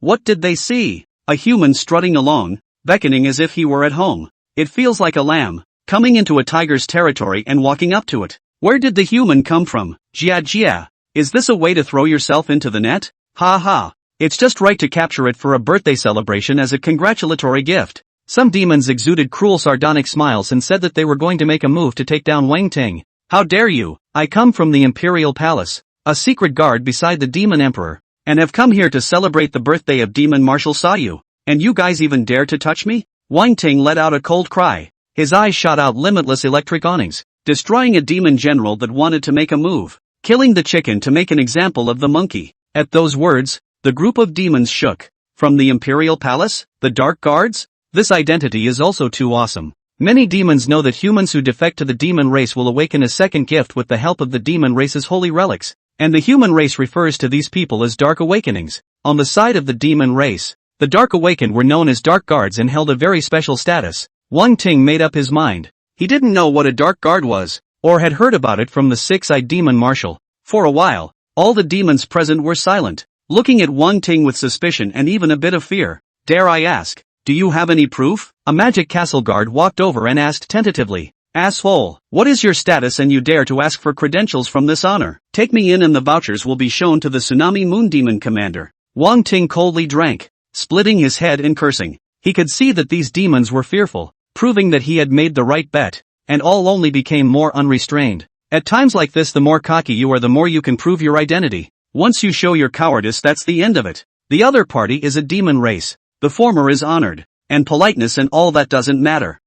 What did they see? A human strutting along, beckoning as if he were at home. It feels like a lamb, coming into a tiger's territory and walking up to it. Where did the human come from? Jia. Is this a way to throw yourself into the net? Ha ha. It's just right to capture it for a birthday celebration as a congratulatory gift. Some demons exuded cruel sardonic smiles and said that they were going to make a move to take down Wang Ting. How dare you? I come from the Imperial Palace, a secret guard beside the Demon Emperor, and have come here to celebrate the birthday of Demon Marshal Sayu. And you guys even dare to touch me? Wang Ting let out a cold cry. His eyes shot out limitless electric awnings, destroying a demon general that wanted to make a move, killing the chicken to make an example of the monkey. At those words, the group of demons shook. From the Imperial Palace? The Dark Guards? This identity is also too awesome. Many demons know that humans who defect to the demon race will awaken a second gift with the help of the demon race's holy relics, and the human race refers to these people as Dark Awakenings. On the side of the demon race, the Dark Awakened were known as Dark Guards and held a very special status. Wang Ting made up his mind. He didn't know what a Dark Guard was, or had heard about it from the six-eyed demon marshal. For a while, all the demons present were silent, looking at Wang Ting with suspicion and even a bit of fear. Dare I ask, do you have any proof? A magic castle guard walked over and asked tentatively. Asshole, what is your status and you dare to ask for credentials from this honor? Take me in and the vouchers will be shown to the Tsunami Moon Demon Commander. Wang Ting coldly drank, splitting his head and cursing. He could see that these demons were fearful, proving that he had made the right bet, and all only became more unrestrained. At times like this, the more cocky you are, the more you can prove your identity. Once you show your cowardice, that's the end of it. The other party is a demon race. The former is honored, and politeness and all that doesn't matter.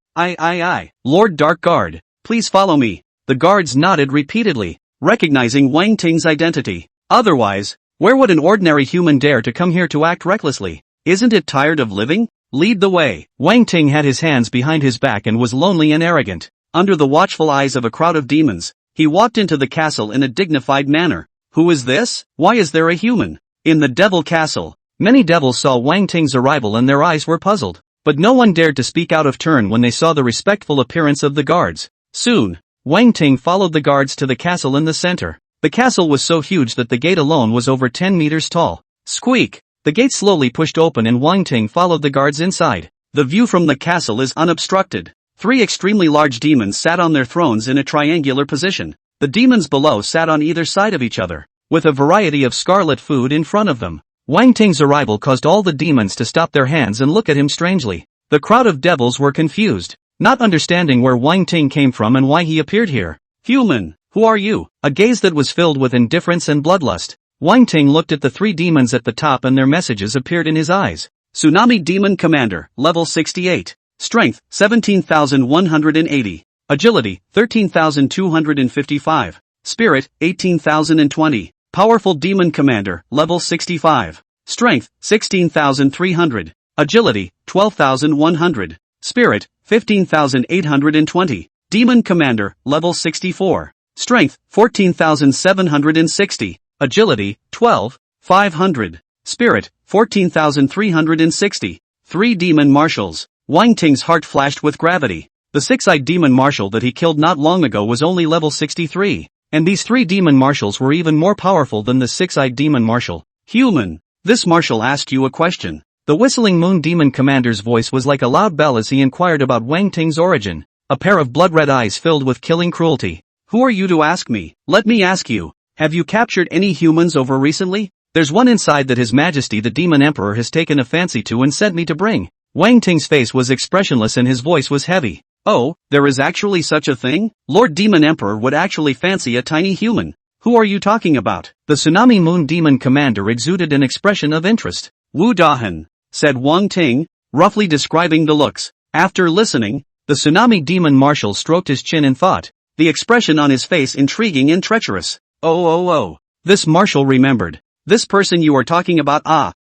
Lord Dark Guard, please follow me. The guards nodded repeatedly, recognizing Wang Ting's identity. Otherwise, where would an ordinary human dare to come here to act recklessly? Isn't it tired of living? Lead the way. Wang Ting had his hands behind his back and was lonely and arrogant. Under the watchful eyes of a crowd of demons, he walked into the castle in a dignified manner. Who is this? Why is there a human? In the Devil Castle, many devils saw Wang Ting's arrival and their eyes were puzzled. But no one dared to speak out of turn when they saw the respectful appearance of the guards. Soon, Wang Ting followed the guards to the castle in the center. The castle was so huge that the gate alone was over 10 meters tall. Squeak! The gate slowly pushed open and Wang Ting followed the guards inside. The view from the castle is unobstructed. 3 extremely large demons sat on their thrones in a triangular position. The demons below sat on either side of each other, with a variety of scarlet food in front of them. Wang Ting's arrival caused all the demons to stop their hands and look at him strangely. The crowd of devils were confused, not understanding where Wang Ting came from and why he appeared here. Human, who are you? A gaze that was filled with indifference and bloodlust. Wang Ting looked at the 3 demons at the top and their messages appeared in his eyes. Tsunami Demon Commander, level 68. Strength, 17,180. Agility, 13,255. Spirit, 18,020. Powerful Demon Commander, level 65. Strength, 16,300. Agility, 12,100. Spirit, 15,820. Demon Commander, level 64. Strength, 14,760. Agility, 12,500. Spirit, 14,360. 3 Demon Marshals. Wang Ting's heart flashed with gravity. The six-eyed demon marshal that he killed not long ago was only level 63. And these 3 demon marshals were even more powerful than the six-eyed demon marshal. Human. This marshal asked you a question. The Whistling Moon Demon Commander's voice was like a loud bell as he inquired about Wang Ting's origin. A pair of blood-red eyes filled with killing cruelty. Who are you to ask me? Let me ask you. Have you captured any humans over recently? There's one inside that His Majesty the Demon Emperor has taken a fancy to and sent me to bring. Wang Ting's face was expressionless and his voice was heavy. Oh, there is actually such a thing? Lord Demon Emperor would actually fancy a tiny human. Who are you talking about? The Tsunami Moon Demon Commander exuded an expression of interest. Wu Dahan, said Wang Ting, roughly describing the looks. After listening, the Tsunami Demon Marshal stroked his chin in thought, the expression on his face intriguing and treacherous. Oh. This marshal remembered. This person you are talking about,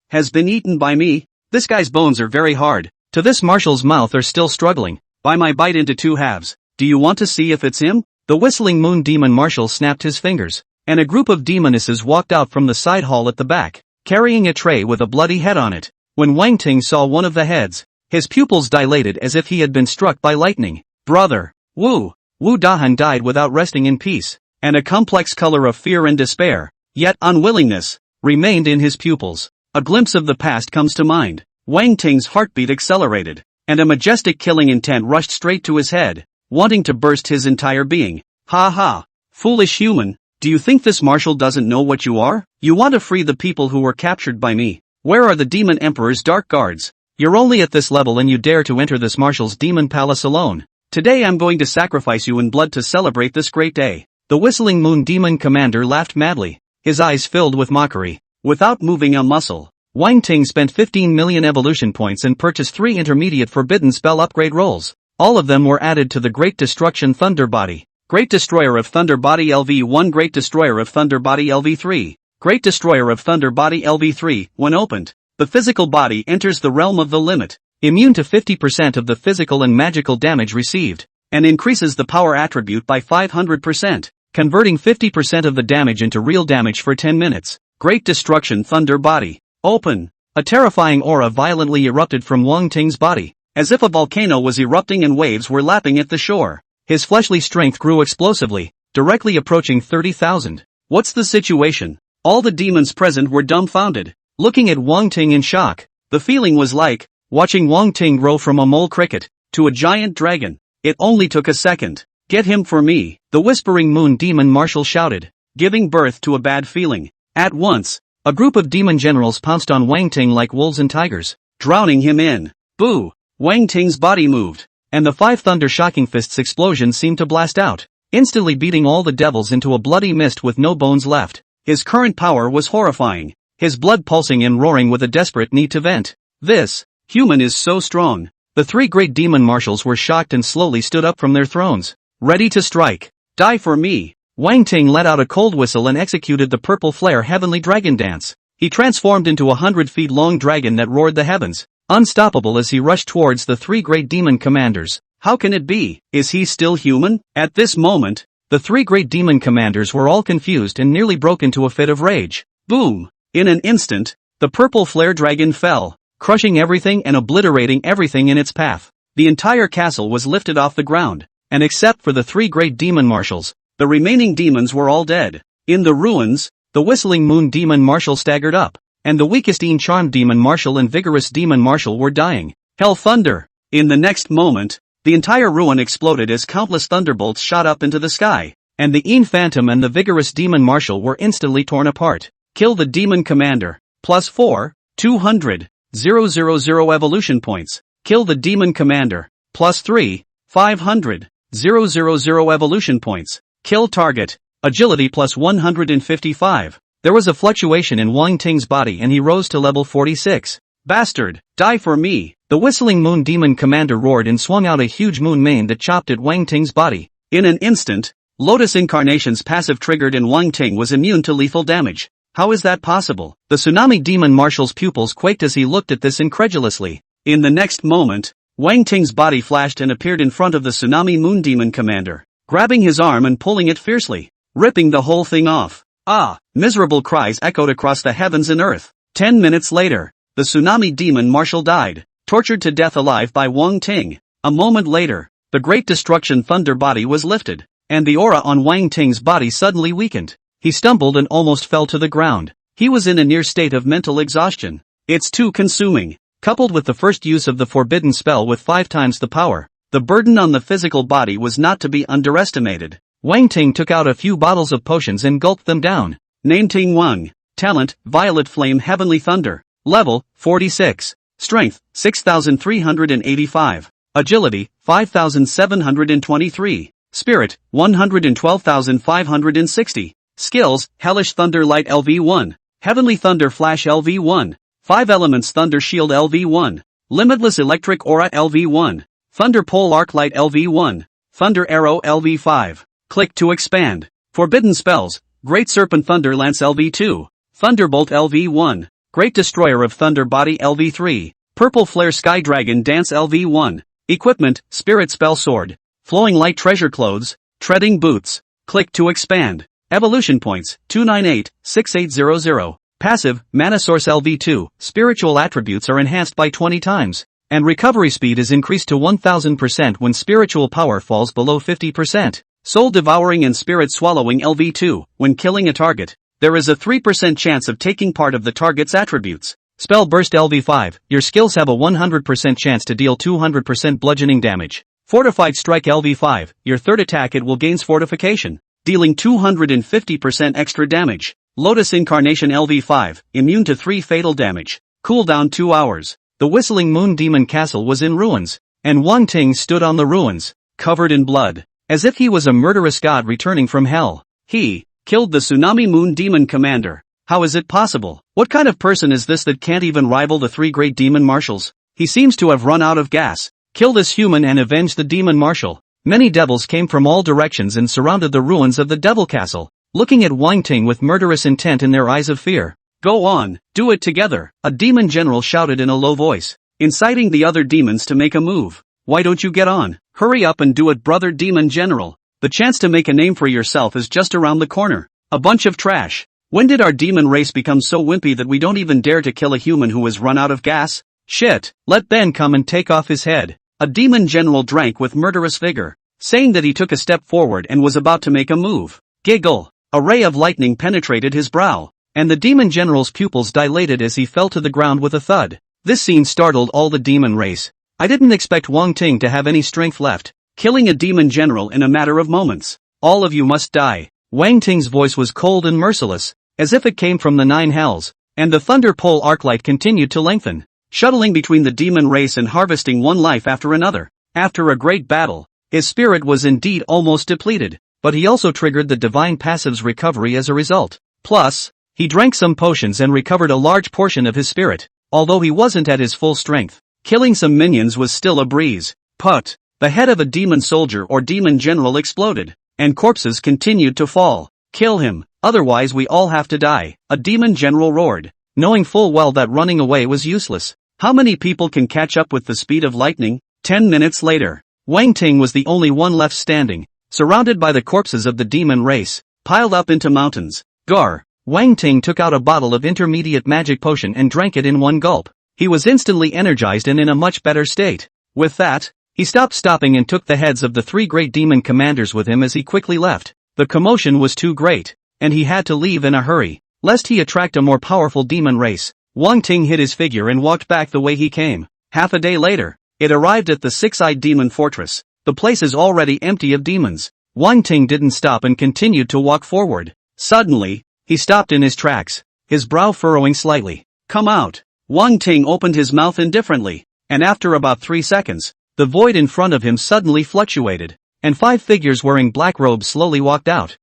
has been eaten by me. This guy's bones are very hard. To this marshal's mouth are still struggling. By my bite into 2 halves. Do you want to see if it's him? The Whistling Moon Demon Marshal snapped his fingers, and a group of demonesses walked out from the side hall at the back, carrying a tray with a bloody head on it. When Wang Ting saw one of the heads, his pupils dilated as if he had been struck by lightning. Brother, Wu Dahan died without resting in peace, and a complex color of fear and despair, yet unwillingness, remained in his pupils. A glimpse of the past comes to mind. Wang Ting's heartbeat accelerated, and a majestic killing intent rushed straight to his head, wanting to burst his entire being. Ha ha! Foolish human, do you think this marshal doesn't know what you are? You want to free the people who were captured by me. Where are the Demon Emperor's dark guards? You're only at this level and you dare to enter this marshal's demon palace alone. Today I'm going to sacrifice you in blood to celebrate this great day. The Whistling Moon Demon Commander laughed madly, his eyes filled with mockery. Without moving a muscle, Wang Ting spent 15 million evolution points and purchased 3 intermediate forbidden spell upgrade rolls. All of them were added to the Great Destruction Thunder Body. Great Destroyer of Thunder Body LV1, Great Destroyer of Thunder Body LV3. Great Destroyer of Thunder Body LV3. When opened, the physical body enters the realm of the limit, immune to 50% of the physical and magical damage received, and increases the power attribute by 500%, converting 50% of the damage into real damage for 10 minutes. Great Destruction Thunder Body. Open. A terrifying aura violently erupted from Wang Ting's body, as if a volcano was erupting and waves were lapping at the shore. His fleshly strength grew explosively, directly approaching 30,000. What's the situation? All the demons present were dumbfounded, looking at Wang Ting in shock. The feeling was like watching Wang Ting grow from a mole cricket to a giant dragon. It only took a second. Get him for me, the Whispering Moon Demon Marshal shouted, giving birth to a bad feeling. At once, a group of demon generals pounced on Wang Ting like wolves and tigers, drowning him in. Boo! Wang Ting's body moved, and the 5 Thunder Shocking Fists explosion seemed to blast out, instantly beating all the devils into a bloody mist with no bones left. His current power was horrifying, his blood pulsing and roaring with a desperate need to vent. This human is so strong. The 3 great demon marshals were shocked and slowly stood up from their thrones, ready to strike. Die for me! Wang Ting let out a cold whistle and executed the purple flare heavenly dragon dance. He transformed into a 100-feet-long dragon that roared the heavens, unstoppable as he rushed towards the 3 great demon commanders. How can it be? Is he still human? At this moment, the 3 great demon commanders were all confused and nearly broke into a fit of rage. Boom! In an instant, the purple flare dragon fell, crushing everything and obliterating everything in its path. The entire castle was lifted off the ground, and except for the 3 great demon marshals, the remaining demons were all dead. In the ruins, the Whistling Moon Demon Marshal staggered up, and the weakest Charmed Demon Marshal and Vigorous Demon Marshal were dying. Hell thunder! In the next moment, the entire ruin exploded as countless thunderbolts shot up into the sky, and the Phantom and the Vigorous Demon Marshal were instantly torn apart. Kill the Demon Commander. +4, 200, 000 evolution points. Kill the Demon Commander. +3, 500, 000 evolution points. Kill target. Agility +155. There was a fluctuation in Wang Ting's body and he rose to level 46. Bastard, die for me! The Whistling Moon Demon Commander roared and swung out a huge moon mane that chopped at Wang Ting's body. In an instant, Lotus Incarnation's passive triggered and Wang Ting was immune to lethal damage. How is that possible? The tsunami demon marshal's pupils quaked as he looked at this incredulously. In the next moment, Wang Ting's body flashed and appeared in front of the tsunami moon demon commander, grabbing his arm and pulling it fiercely, ripping the whole thing off. Ah! Miserable cries echoed across the heavens and earth. 10 minutes later, the tsunami demon marshal died, tortured to death alive by Wang Ting. A moment later, the great destruction thunder body was lifted, and the aura on Wang Ting's body suddenly weakened. He stumbled and almost fell to the ground. He was in a near state of mental exhaustion. It's too consuming. Coupled with the first use of the forbidden spell with 5 times the power, the burden on the physical body was not to be underestimated. Wang Ting took out a few bottles of potions and gulped them down. Name Ting Wang. Talent, Violet Flame Heavenly Thunder. Level, 46. Strength, 6,385. Agility, 5,723. Spirit, 112,560. Skills, Hellish Thunder Light LV1. Heavenly Thunder Flash LV1. 5 Elements Thunder Shield LV1. Limitless Electric Aura LV1. Thunder Pole Arc Light LV1. Thunder Arrow LV5. Click to expand. Forbidden Spells, Great Serpent Thunder Lance LV2. Thunderbolt LV1. Great Destroyer of Thunder Body LV3. Purple Flare Sky Dragon Dance LV1. Equipment, Spirit Spell Sword. Flowing Light Treasure Clothes, Treading Boots. Click to expand. Evolution Points, 298-6800. Passive, Mana Source LV2, Spiritual Attributes are enhanced by 20 times. And recovery speed is increased to 1000% when spiritual power falls below 50%. Soul Devouring and Spirit Swallowing LV2, when killing a target, there is a 3% chance of taking part of the target's attributes. Spell Burst LV5, your skills have a 100% chance to deal 200% bludgeoning damage. Fortified Strike LV5, your third attack it will gains fortification, dealing 250% extra damage. Lotus Incarnation LV5, immune to 3 fatal damage. Cooldown 2 hours. The Whistling Moon Demon Castle was in ruins, and Wang Ting stood on the ruins, covered in blood, as if he was a murderous god returning from hell. He killed the Tsunami Moon Demon Commander. How is it possible? What kind of person is this that can't even rival the 3 great demon marshals? He seems to have run out of gas. Kill this human and avenge the demon marshal. Many devils came from all directions and surrounded the ruins of the Devil Castle, looking at Wang Ting with murderous intent in their eyes of fear. Go on, do it together, a demon general shouted in a low voice, inciting the other demons to make a move. Why don't you get on? Hurry up and do it, brother demon general. The chance to make a name for yourself is just around the corner. A bunch of trash. When did our demon race become so wimpy that we don't even dare to kill a human who has run out of gas? Shit, let Ben come and take off his head. A demon general drank with murderous vigor, saying that he took a step forward and was about to make a move. Giggle. A ray of lightning penetrated his brow, and the demon general's pupils dilated as he fell to the ground with a thud. This scene startled all the demon race. I didn't expect Wang Ting to have any strength left, killing a demon general in a matter of moments. All of you must die. Wang Ting's voice was cold and merciless, as if it came from the 9 hells, and the thunder pole arc light continued to lengthen, shuttling between the demon race and harvesting one life after another. After a great battle, his spirit was indeed almost depleted, but he also triggered the divine passive's recovery as a result. Plus, he drank some potions and recovered a large portion of his spirit, although he wasn't at his full strength. Killing some minions was still a breeze. Put. The head of a demon soldier or demon general exploded, and corpses continued to fall. Kill him, otherwise we all have to die, a demon general roared, knowing full well that running away was useless. How many people can catch up with the speed of lightning? 10 minutes later, Wang Ting was the only one left standing, surrounded by the corpses of the demon race, piled up into mountains. Gar. Wang Ting took out a bottle of intermediate magic potion and drank it in one gulp. He was instantly energized and in a much better state. With that, he stopped stopping and took the heads of the 3 great demon commanders with him as he quickly left. The commotion was too great, and he had to leave in a hurry, lest he attract a more powerful demon race. Wang Ting hid his figure and walked back the way he came. Half a day later, it arrived at the 6-eyed demon fortress. The place is already empty of demons. Wang Ting didn't stop and continued to walk forward. Suddenly, he stopped in his tracks, his brow furrowing slightly. Come out. Wang Ting opened his mouth indifferently, and after about 3 seconds, the void in front of him suddenly fluctuated, and 5 figures wearing black robes slowly walked out.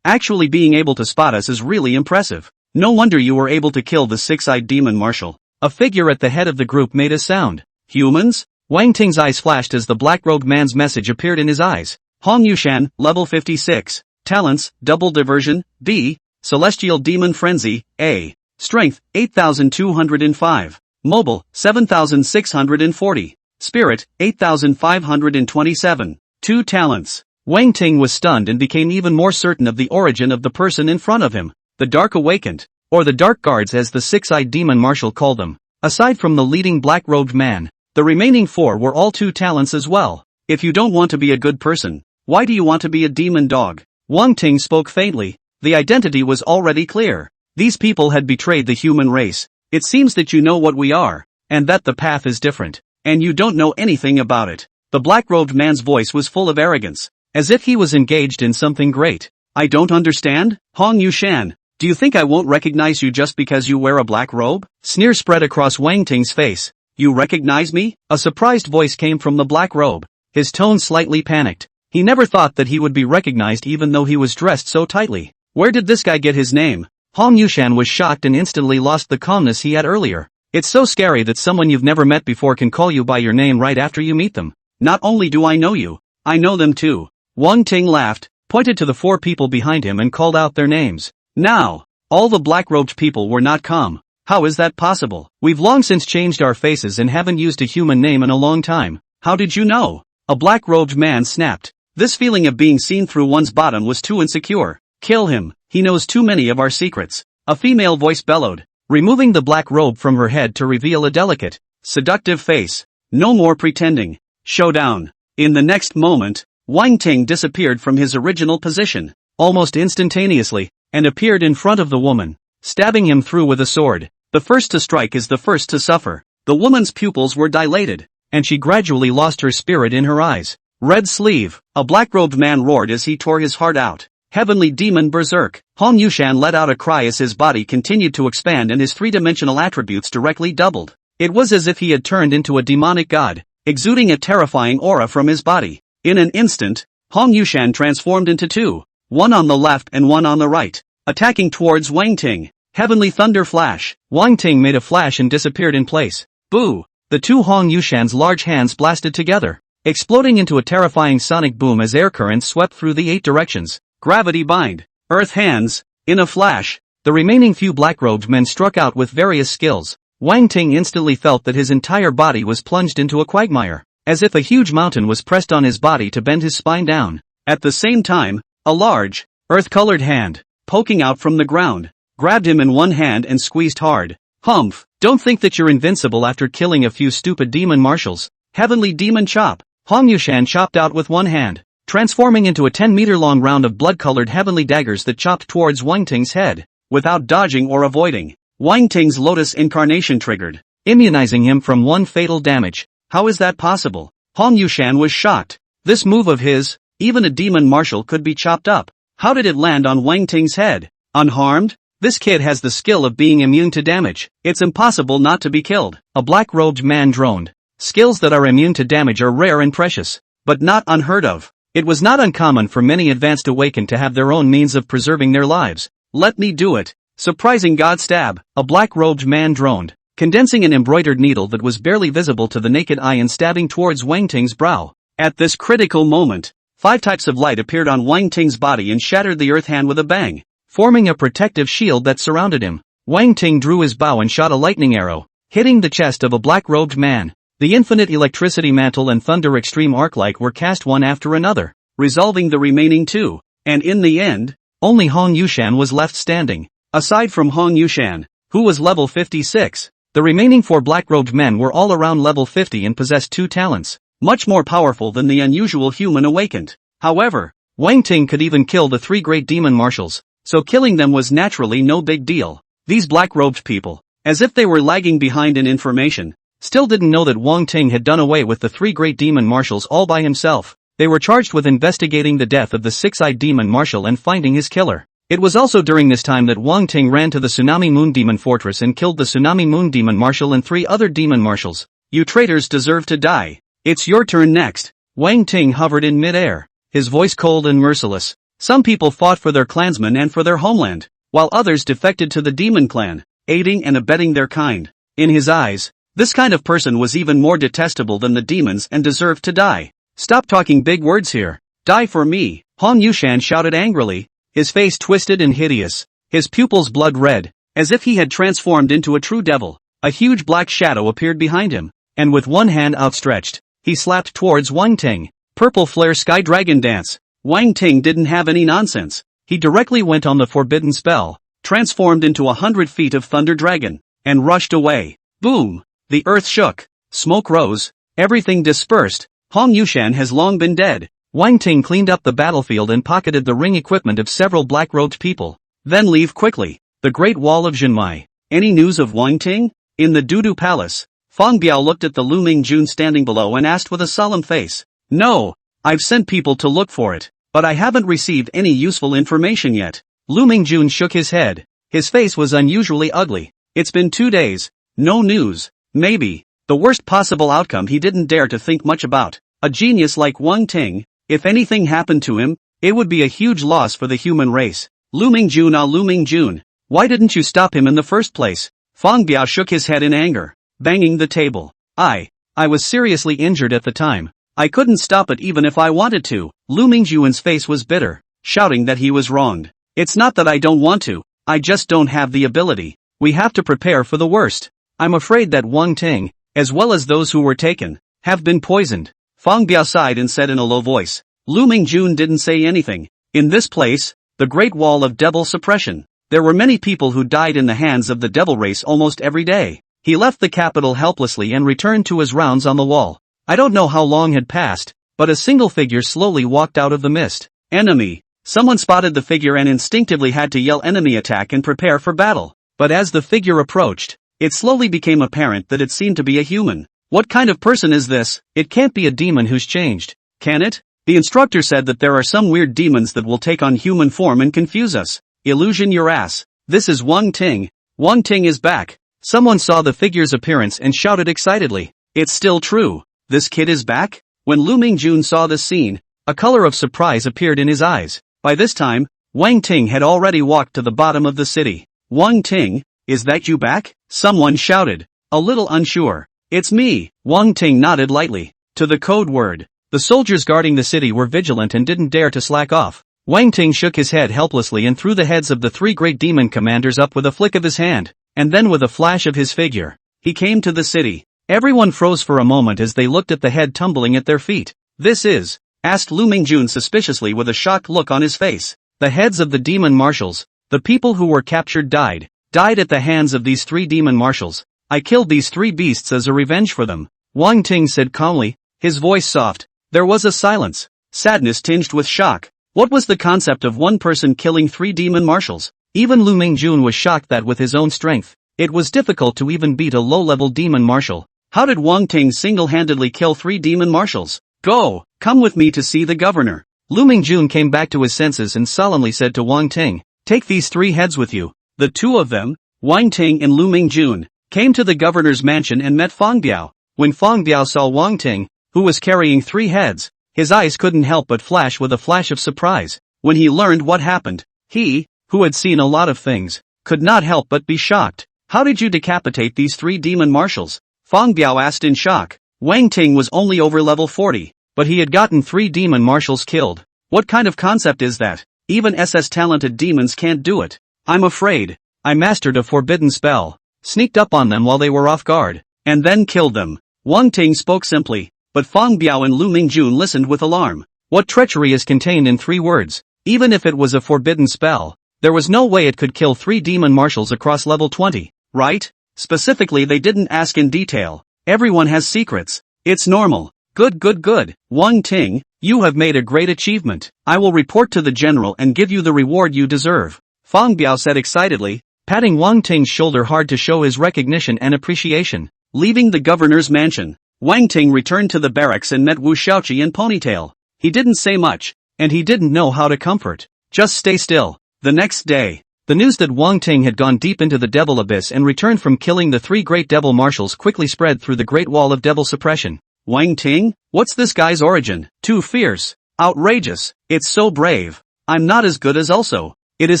Actually being able to spot us is really impressive. No wonder you were able to kill the 6-eyed demon marshal. A figure at the head of the group made a sound. Humans? Wang Ting's eyes flashed as the black-robed man's message appeared in his eyes. Hong Yushan, level 56. Talents, double diversion, B. Celestial Demon Frenzy, A. Strength, 8,205. Mobile, 7,640. Spirit, 8,527. 2 talents. Wang Ting was stunned and became even more certain of the origin of the person in front of him, the Dark Awakened, or the Dark Guards as the six-eyed demon marshal called them. Aside from the leading black-robed man, the remaining 4 were all 2 talents as well. If you don't want to be a good person, why do you want to be a demon dog? Wang Ting spoke faintly. The identity was already clear. These people had betrayed the human race. It seems that you know what we are, and that the path is different, and you don't know anything about it. The black-robed man's voice was full of arrogance, as if he was engaged in something great. I don't understand, Hong Yushan. Do you think I won't recognize you just because you wear a black robe? Sneer spread across Wang Ting's face. You recognize me? A surprised voice came from the black robe. His tone slightly panicked. He never thought that he would be recognized even though he was dressed so tightly. Where did this guy get his name? Hong Yushan was shocked and instantly lost the calmness he had earlier. It's so scary that someone you've never met before can call you by your name right after you meet them. Not only do I know you, I know them too. Wang Ting laughed, pointed to the 4 people behind him and called out their names. Now, all the black-robed people were not calm. How is that possible? We've long since changed our faces and haven't used a human name in a long time. How did you know? A black-robed man snapped. This feeling of being seen through one's bottom was too insecure. Kill him, he knows too many of our secrets. A female voice bellowed, removing the black robe from her head to reveal a delicate, seductive face. No more pretending. Showdown. In the next moment, Wang Ting disappeared from his original position, almost instantaneously, and appeared in front of the woman, stabbing him through with a sword. The first to strike is the first to suffer. The woman's pupils were dilated, and she gradually lost her spirit in her eyes. Red Sleeve, a black-robed man roared as he tore his heart out. Heavenly Demon Berserk. Hong Yushan let out a cry as his body continued to expand and his three-dimensional attributes directly doubled. It was as if he had turned into a demonic god, exuding a terrifying aura from his body. In an instant, Hong Yushan transformed into 2, one on the left and one on the right, attacking towards Wang Ting. Heavenly Thunder Flash. Wang Ting made a flash and disappeared in place. Boo! The 2 Hong Yushan's large hands blasted together, exploding into a terrifying sonic boom as air currents swept through the 8 directions. Gravity Bind. Earth Hands. In a flash, the remaining few black-robed men struck out with various skills. Wang Ting instantly felt that his entire body was plunged into a quagmire, as if a huge mountain was pressed on his body to bend his spine down. At the same time, a large, earth-colored hand, poking out from the ground, grabbed him in one hand and squeezed hard. Humph, don't think that you're invincible after killing a few stupid demon marshals. Heavenly Demon Chop. Hong Yushan chopped out with one hand, transforming into a 10-meter-long round of blood-colored heavenly daggers that chopped towards Wang Ting's head. Without dodging or avoiding, Wang Ting's Lotus Incarnation triggered, immunizing him from one fatal damage. How is that possible? Hong Yushan was shocked. This move of his, even a demon marshal could be chopped up. How did it land on Wang Ting's head? Unharmed? This kid has the skill of being immune to damage. It's impossible not to be killed. A black-robed man droned. Skills that are immune to damage are rare and precious, but not unheard of. It was not uncommon for many advanced awakened to have their own means of preserving their lives. Let me do it. Surprising God Stab. A black-robed man droned, condensing an embroidered needle that was barely visible to the naked eye and stabbing towards Wang Ting's brow. At this critical moment, 5 types of light appeared on Wang Ting's body and shattered the earth hand with a bang, forming a protective shield that surrounded him. Wang Ting drew his bow and shot a lightning arrow, hitting the chest of a black-robed man. The Infinite Electricity Mantle and Thunder Extreme Arc-like were cast one after another, resolving the remaining 2, and in the end, only Hong Yushan was left standing. Aside from Hong Yushan, who was level 56, the remaining 4 black-robed men were all around level 50 and possessed 2 talents, much more powerful than the unusual human awakened. However, Wang Ting could even kill the 3 great demon marshals, so killing them was naturally no big deal. These black-robed people, as if they were lagging behind in information, still didn't know that Wang Ting had done away with the 3 great demon marshals all by himself. They were charged with investigating the death of the 6-eyed demon marshal and finding his killer. It was also during this time that Wang Ting ran to the Tsunami Moon Demon Fortress and killed the Tsunami Moon Demon Marshal and 3 other demon marshals. You traitors deserve to die. It's your turn next. Wang Ting hovered in mid-air, his voice cold and merciless. Some people fought for their clansmen and for their homeland, while others defected to the demon clan, aiding and abetting their kind. In his eyes, this kind of person was even more detestable than the demons and deserved to die. Stop talking big words here. Die for me, Hong Yushan shouted angrily, his face twisted and hideous. his pupils blood red, as if he had transformed into a true devil. A huge black shadow appeared behind him, and with one hand outstretched, he slapped towards Wang Ting. Purple flare sky dragon dance. Wang Ting didn't have any nonsense. He directly went on the forbidden spell, transformed into 100 feet of thunder dragon, and rushed away. Boom! The earth shook. Smoke rose. Everything dispersed. Hong Yushan has long been dead. Wang Ting cleaned up the battlefield and pocketed the ring equipment of several black-robed people. Then leave quickly. The Great Wall of Junmai. Any news of Wang Ting? In the Dudu Palace, Fang Biao looked at the Luming Jun standing below and asked with a solemn face. No, I've sent people to look for it, but I haven't received any useful information yet. Luming Jun shook his head. His face was unusually ugly. It's been 2 days. No news. Maybe. The worst possible outcome he didn't dare to think much about. A genius like Wang Ting, if anything happened to him, it would be a huge loss for the human race. Luming Jun, why didn't you stop him in the first place? Fang Biao shook his head in anger, banging the table. I was seriously injured at the time. I couldn't stop it even if I wanted to. Luming Jun's face was bitter, shouting that he was wronged. It's not that I don't want to, I just don't have the ability. We have to prepare for the worst. I'm afraid that Wang Ting, as well as those who were taken, have been poisoned. Fang Biao sighed and said in a low voice. Luming Jun didn't say anything. In this place, the Great Wall of Devil Suppression, there were many people who died in the hands of the devil race almost every day. He left the capital helplessly and returned to his rounds on the wall. I don't know how long had passed, but a single figure slowly walked out of the mist. Enemy. Someone spotted the figure and instinctively had to yell enemy attack and prepare for battle. But as the figure approached, it slowly became apparent that it seemed to be a human. What kind of person is this? It can't be a demon who's changed, can it? The instructor said that there are some weird demons that will take on human form and confuse us. Illusion your ass. This is Wang Ting. Wang Ting is back. Someone saw the figure's appearance and shouted excitedly. It's still true. This kid is back? When Luming Jun saw this scene, a color of surprise appeared in his eyes. By this time, Wang Ting had already walked to the bottom of the city. Wang Ting, is that you back? Someone shouted, a little unsure. It's me. Wang Ting nodded lightly to the code word. The soldiers guarding the city were vigilant and didn't dare to slack off. Wang Ting shook his head helplessly and threw the heads of the 3 great demon commanders up with a flick of his hand, and then with a flash of his figure, he came to the city. Everyone froze for a moment as they looked at the head tumbling at their feet. This is? Asked Luming Jun suspiciously with a shocked look on his face. The heads of the demon marshals, the people who were captured died at the hands of these 3 demon marshals. I killed these 3 beasts as a revenge for them. Wang Ting said calmly, his voice soft. There was a silence, sadness tinged with shock. What was the concept of one person killing 3 demon marshals? Even Luming Jun was shocked that with his own strength, it was difficult to even beat a low-level demon marshal. How did Wang Ting single-handedly kill 3 demon marshals? Go, come with me to see the governor. Luming Jun came back to his senses and solemnly said to Wang Ting, take these 3 heads with you. The 2 of them, Wang Ting and Luming Jun, came to the governor's mansion and met Fang Biao. When Fang Biao saw Wang Ting, who was carrying 3 heads, his eyes couldn't help but flash with a flash of surprise. When he learned what happened, he, who had seen a lot of things, could not help but be shocked. How did you decapitate these 3 demon marshals? Fang Biao asked in shock. Wang Ting was only over level 40, but he had gotten 3 demon marshals killed. What kind of concept is that? Even SS-talented demons can't do it. I'm afraid. I mastered a forbidden spell, sneaked up on them while they were off guard, and then killed them. Wang Ting spoke simply. But Fang Biao and Luming Jun listened with alarm. What treachery is contained in 3 words? Even if it was a forbidden spell, there was no way it could kill 3 demon marshals across level 20, right? Specifically, they didn't ask in detail. Everyone has secrets. It's normal. Good. Wang Ting, you have made a great achievement. I will report to the general and give you the reward you deserve. Fang Biao said excitedly, patting Wang Ting's shoulder hard to show his recognition and appreciation. Leaving the governor's mansion, Wang Ting returned to the barracks and met Wu Xiaoqi and Ponytail. He didn't say much, and he didn't know how to comfort. Just stay still. The next day, the news that Wang Ting had gone deep into the devil abyss and returned from killing the 3 great devil marshals quickly spread through the Great Wall of Devil Suppression. Wang Ting? What's this guy's origin? Too fierce. Outrageous. It's so brave. I'm not as good as also. It is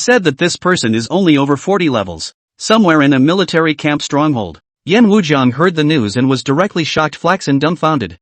said that this person is only over 40 levels. Somewhere in a military camp stronghold. Yan Wujiang heard the news and was directly shocked, flaxen, dumbfounded.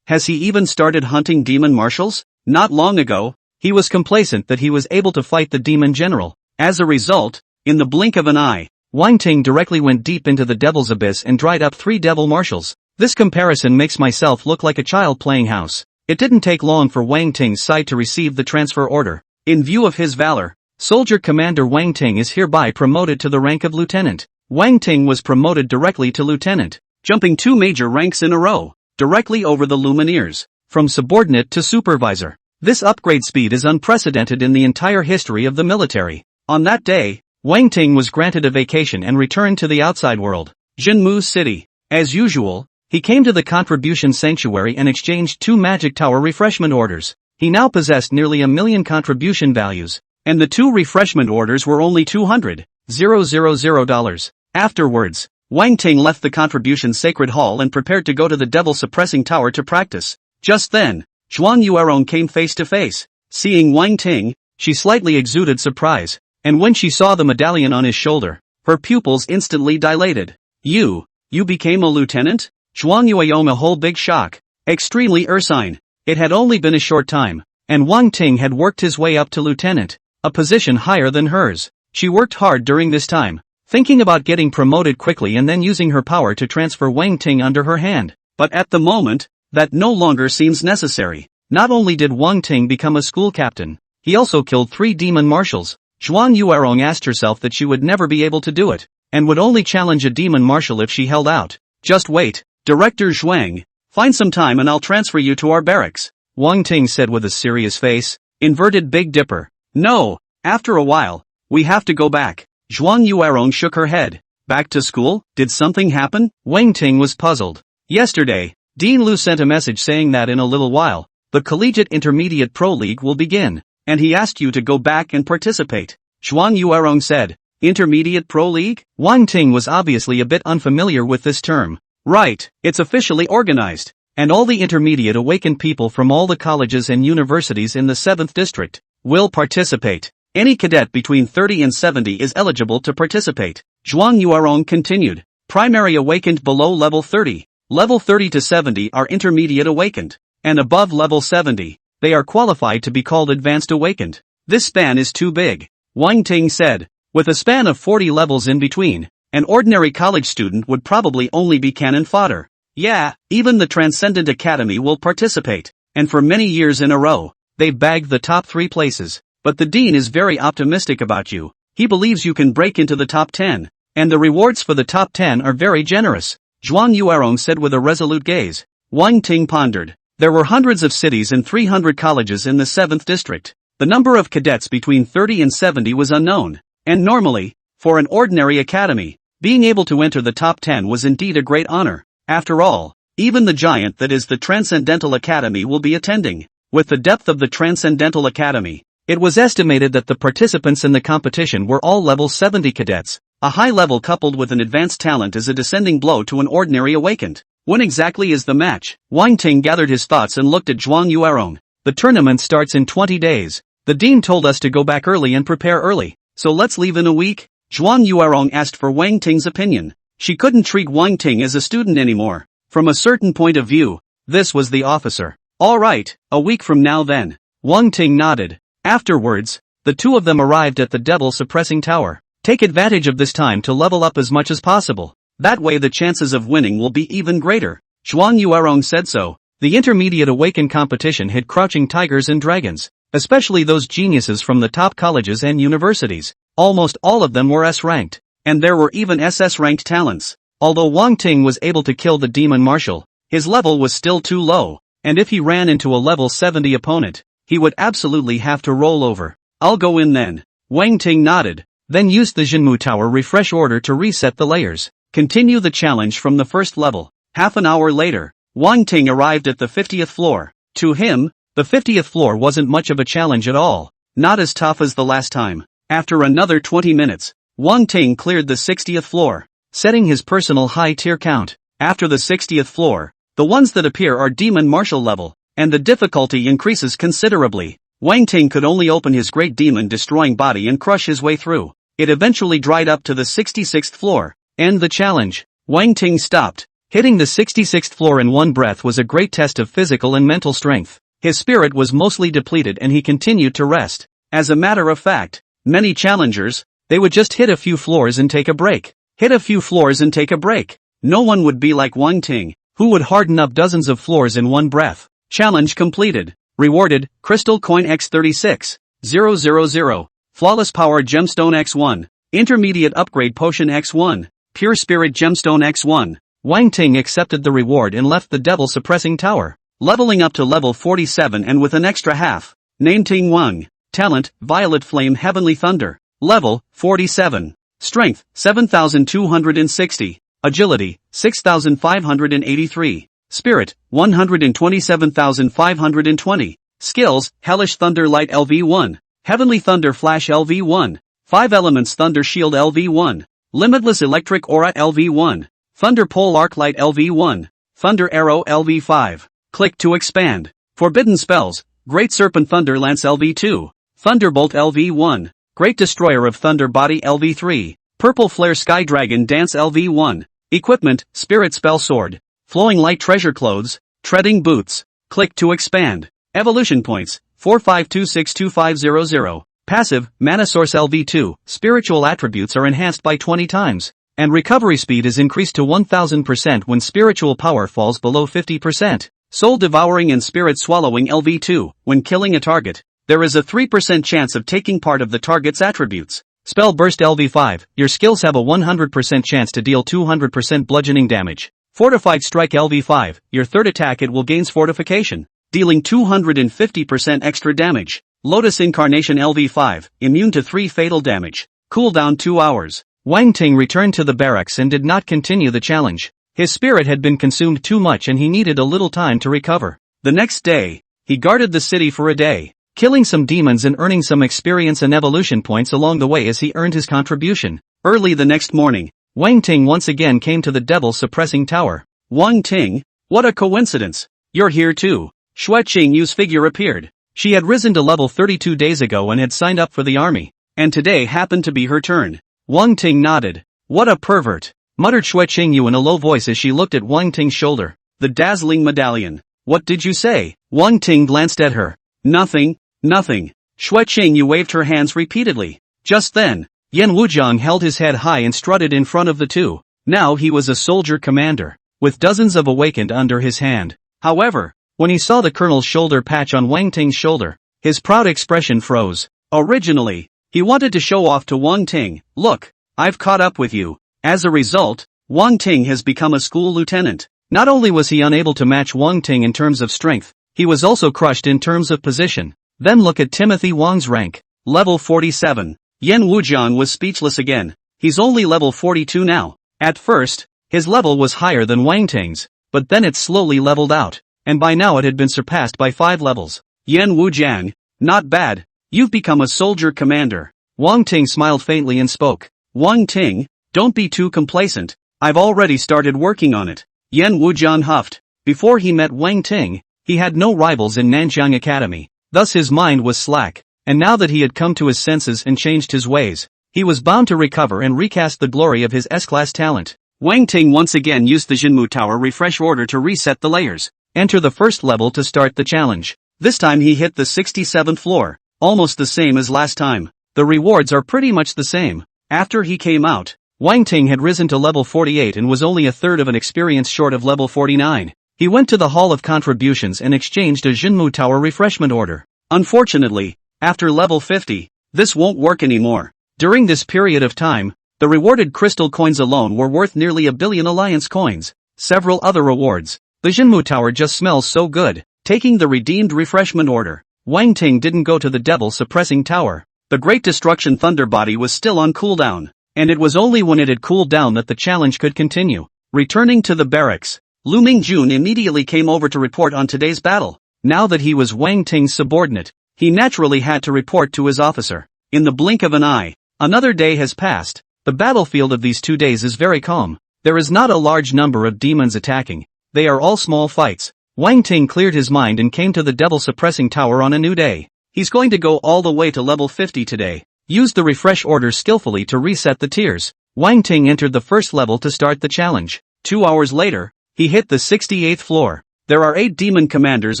Has he even started hunting demon marshals? Not long ago, he was complacent that he was able to fight the demon general. As a result, in the blink of an eye, Wang Ting directly went deep into the devil's abyss and dried up 3 devil marshals. This comparison makes myself look like a child playing house. It didn't take long for Wang Ting's side to receive the transfer order. In view of his valor, Soldier Commander Wang Ting is hereby promoted to the rank of lieutenant. Wang Ting was promoted directly to lieutenant, jumping 2 major ranks in a row, directly over the Lumineers, from subordinate to supervisor. This upgrade speed is unprecedented in the entire history of the military. On that day, Wang Ting was granted a vacation and returned to the outside world, Jinmu City. As usual, he came to the contribution sanctuary and exchanged 2 magic tower refreshment orders. He now possessed nearly 1 million contribution values, and the 2 refreshment orders were only $200,000. Afterwards, Wang Ting left the contribution sacred hall and prepared to go to the devil suppressing tower to practice. Just then, Zhuang Yuerong came face to face. Seeing Wang Ting, she slightly exuded surprise, and when she saw the medallion on his shoulder, her pupils instantly dilated. You became a lieutenant? Zhuang Yuerong, a whole big shock. Extremely ursine. It had only been a short time, and Wang Ting had worked his way up to lieutenant, a position higher than hers. She worked hard during this time, thinking about getting promoted quickly and then using her power to transfer Wang Ting under her hand. But at the moment, that no longer seems necessary. Not only did Wang Ting become a school captain, he also killed 3 demon marshals. Zhuang Yuerong asked herself that she would never be able to do it, and would only challenge a demon marshal if she held out. Just wait, Director Zhuang, find some time and I'll transfer you to our barracks, Wang Ting said with a serious face. Inverted Big Dipper. No, after a while, we have to go back. Zhuang Yuerong shook her head. Back to school? Did something happen? Wang Ting was puzzled. Yesterday, Dean Liu sent a message saying that in a little while, the Collegiate Intermediate Pro League will begin, and he asked you to go back and participate. Zhuang Yuerong said. Intermediate Pro League? Wang Ting was obviously a bit unfamiliar with this term. Right, it's officially organized, and all the intermediate awakened people from all the colleges and universities in the 7th district will participate. Any cadet between 30 and 70 is eligible to participate. Zhuang Yuerong continued. Primary awakened below level 30. Level 30 to 70 are intermediate awakened, and above level 70, they are qualified to be called advanced awakened. This span is too big, Wang Ting said. With a span of 40 levels in between, an ordinary college student would probably only be cannon fodder. Yeah, even the Transcendent Academy will participate, and for many years in a row, they've bagged the top 3 places. But the dean is very optimistic about you. He believes you can break into the top 10, and the rewards for the top 10 are very generous, Zhuang Yuerong said with a resolute gaze. Wang Ting pondered. There were hundreds of cities and 300 colleges in the 7th district. The number of cadets between 30 and 70 was unknown, and normally, for an ordinary academy, being able to enter the top 10 was indeed a great honor. After all, even the giant that is the Transcendental Academy will be attending. With the depth of the Transcendental Academy, it was estimated that the participants in the competition were all level 70 cadets. A high level coupled with an advanced talent is a descending blow to an ordinary awakened. When exactly is the match? Wang Ting gathered his thoughts and looked at Zhuang Yuerong. The tournament starts in 20 days. The dean told us to go back early and prepare early, so let's leave in a week? Zhuang Yuerong asked for Wang Ting's opinion. She couldn't treat Wang Ting as a student anymore. From a certain point of view, this was the officer. Alright, a week from now then. Wang Ting nodded. Afterwards, the 2 of them arrived at the devil suppressing tower. Take advantage of this time to level up as much as possible. That way the chances of winning will be even greater. Zhuang Yuerong said so. The intermediate awakened competition hid crouching tigers and dragons, especially those geniuses from the top colleges and universities. Almost all of them were S-ranked, and there were even SS-ranked talents. Although Wang Ting was able to kill the demon marshal, his level was still too low, and if he ran into a level 70 opponent, he would absolutely have to roll over. I'll go in then. Wang Ting nodded, then used the Jinmu Tower refresh order to reset the layers. Continue the challenge from the first level. Half an hour later, Wang Ting arrived at the 50th floor. To him, the 50th floor wasn't much of a challenge at all, not as tough as the last time. After another 20 minutes, Wang Ting cleared the 60th floor, setting his personal high tier count. After the 60th floor, the ones that appear are demon marshal level, and the difficulty increases considerably. Wang Ting could only open his great demon destroying body and crush his way through. It eventually dried up to the 66th floor. End the challenge. Wang Ting stopped. Hitting the 66th floor in one breath was a great test of physical and mental strength. His spirit was mostly depleted and he continued to rest. As a matter of fact, Many challengers, they would just hit a few floors and take a break. Hit a few floors and take a break. No one would be like Wang Ting, who would harden up dozens of floors in one breath. Challenge completed. Rewarded, Crystal Coin X36. 000. Flawless Power Gemstone X1. Intermediate Upgrade Potion X1. Pure Spirit Gemstone X1. Wang Ting accepted the reward and left the Devil Suppressing Tower, leveling up to level 47 and with an extra half. Name Ting Wang. Talent, Violet Flame Heavenly Thunder. Level, 47. Strength, 7,260. Agility, 6,583. Spirit, 127,520. Skills, Hellish Thunder Light LV1. Heavenly Thunder Flash LV1. 5 Elements Thunder Shield LV1. Limitless Electric Aura LV1. Thunder Pole Arc Light LV1. Thunder Arrow LV5. Click to expand. Forbidden Spells, Great Serpent Thunder Lance LV2. Thunderbolt LV1. Great Destroyer of Thunder Body LV3. Purple Flare Sky Dragon Dance LV1. Equipment, Spirit Spell Sword. Flowing Light Treasure Clothes, Treading Boots. Click to expand. Evolution Points, 45262500. Passive, Mana Source LV2, spiritual attributes are enhanced by 20 times. And recovery speed is increased to 1000% when spiritual power falls below 50%. Soul Devouring and Spirit Swallowing LV2, when killing a target, there is a 3% chance of taking part of the target's attributes. Spell Burst LV5, your skills have a 100% chance to deal 200% bludgeoning damage. Fortified Strike LV5, your third attack it will gains fortification, dealing 250% extra damage. Lotus Incarnation LV5, immune to 3 fatal damage. Cooldown 2 hours. Wang Ting returned to the barracks and did not continue the challenge. His spirit had been consumed too much and he needed a little time to recover. The next day, he guarded the city for a day, killing some demons and earning some experience and evolution points along the way as he earned his contribution. Early the next morning, Wang Ting once again came to the Devil Suppressing Tower. Wang Ting, what a coincidence. You're here too. Xue Qingyu's figure appeared. She had risen to level 32 days ago and had signed up for the army. And today happened to be her turn. Wang Ting nodded. What a pervert, muttered Xue Qingyu in a low voice as she looked at Wang Ting's shoulder. The dazzling medallion. What did you say? Wang Ting glanced at her. Nothing. Xue Qingyu waved her hands repeatedly. Just then, Yan Wujiang held his head high and strutted in front of the two. Now he was a soldier commander, with dozens of awakened under his hand. However, when he saw the colonel's shoulder patch on Wang Ting's shoulder, his proud expression froze. Originally, he wanted to show off to Wang Ting, look, I've caught up with you. As a result, Wang Ting has become a school lieutenant. Not only was he unable to match Wang Ting in terms of strength, he was also crushed in terms of position. Then look at Timothy Wang's rank. Level 47. Yan Wujiang was speechless again. He's only level 42 now. At first, his level was higher than Wang Ting's, but then it slowly leveled out, and by now it had been surpassed by 5 levels. Yan Wujiang, not bad. You've become a soldier commander. Wang Ting smiled faintly and spoke. Wang Ting, don't be too complacent. I've already started working on it. Yan Wujiang huffed. Before he met Wang Ting, he had no rivals in Nanjiang Academy. Thus his mind was slack, and now that he had come to his senses and changed his ways, he was bound to recover and recast the glory of his S-class talent. Wang Ting once again used the Jinmu Tower refresh order to reset the layers. Enter the first level to start the challenge. This time he hit the 67th floor, almost the same as last time. The rewards are pretty much the same. After he came out, Wang Ting had risen to level 48 and was only a third of an experience short of level 49. He went to the Hall of Contributions and exchanged a Jinmu Tower refreshment order. Unfortunately, after level 50, this won't work anymore. During this period of time, the rewarded crystal coins alone were worth nearly 1 billion alliance coins. Several other rewards. The Jinmu Tower just smells so good. Taking the redeemed refreshment order, Wang Ting didn't go to the Devil Suppressing Tower. The Great Destruction Thunder Body was still on cooldown, and it was only when it had cooled down that the challenge could continue. Returning to the barracks, Lu Mingjun immediately came over to report on today's battle. Now that he was Wang Ting's subordinate, he naturally had to report to his officer. In the blink of an eye, another day has passed. The battlefield of these 2 days is very calm. There is not a large number of demons attacking. They are all small fights. Wang Ting cleared his mind and came to the Devil Suppressing Tower on a new day. He's going to go all the way to level 50 today. Use the refresh order skillfully to reset the tiers. Wang Ting entered the first level to start the challenge. 2 hours later, he hit the 68th floor. There are 8 demon commanders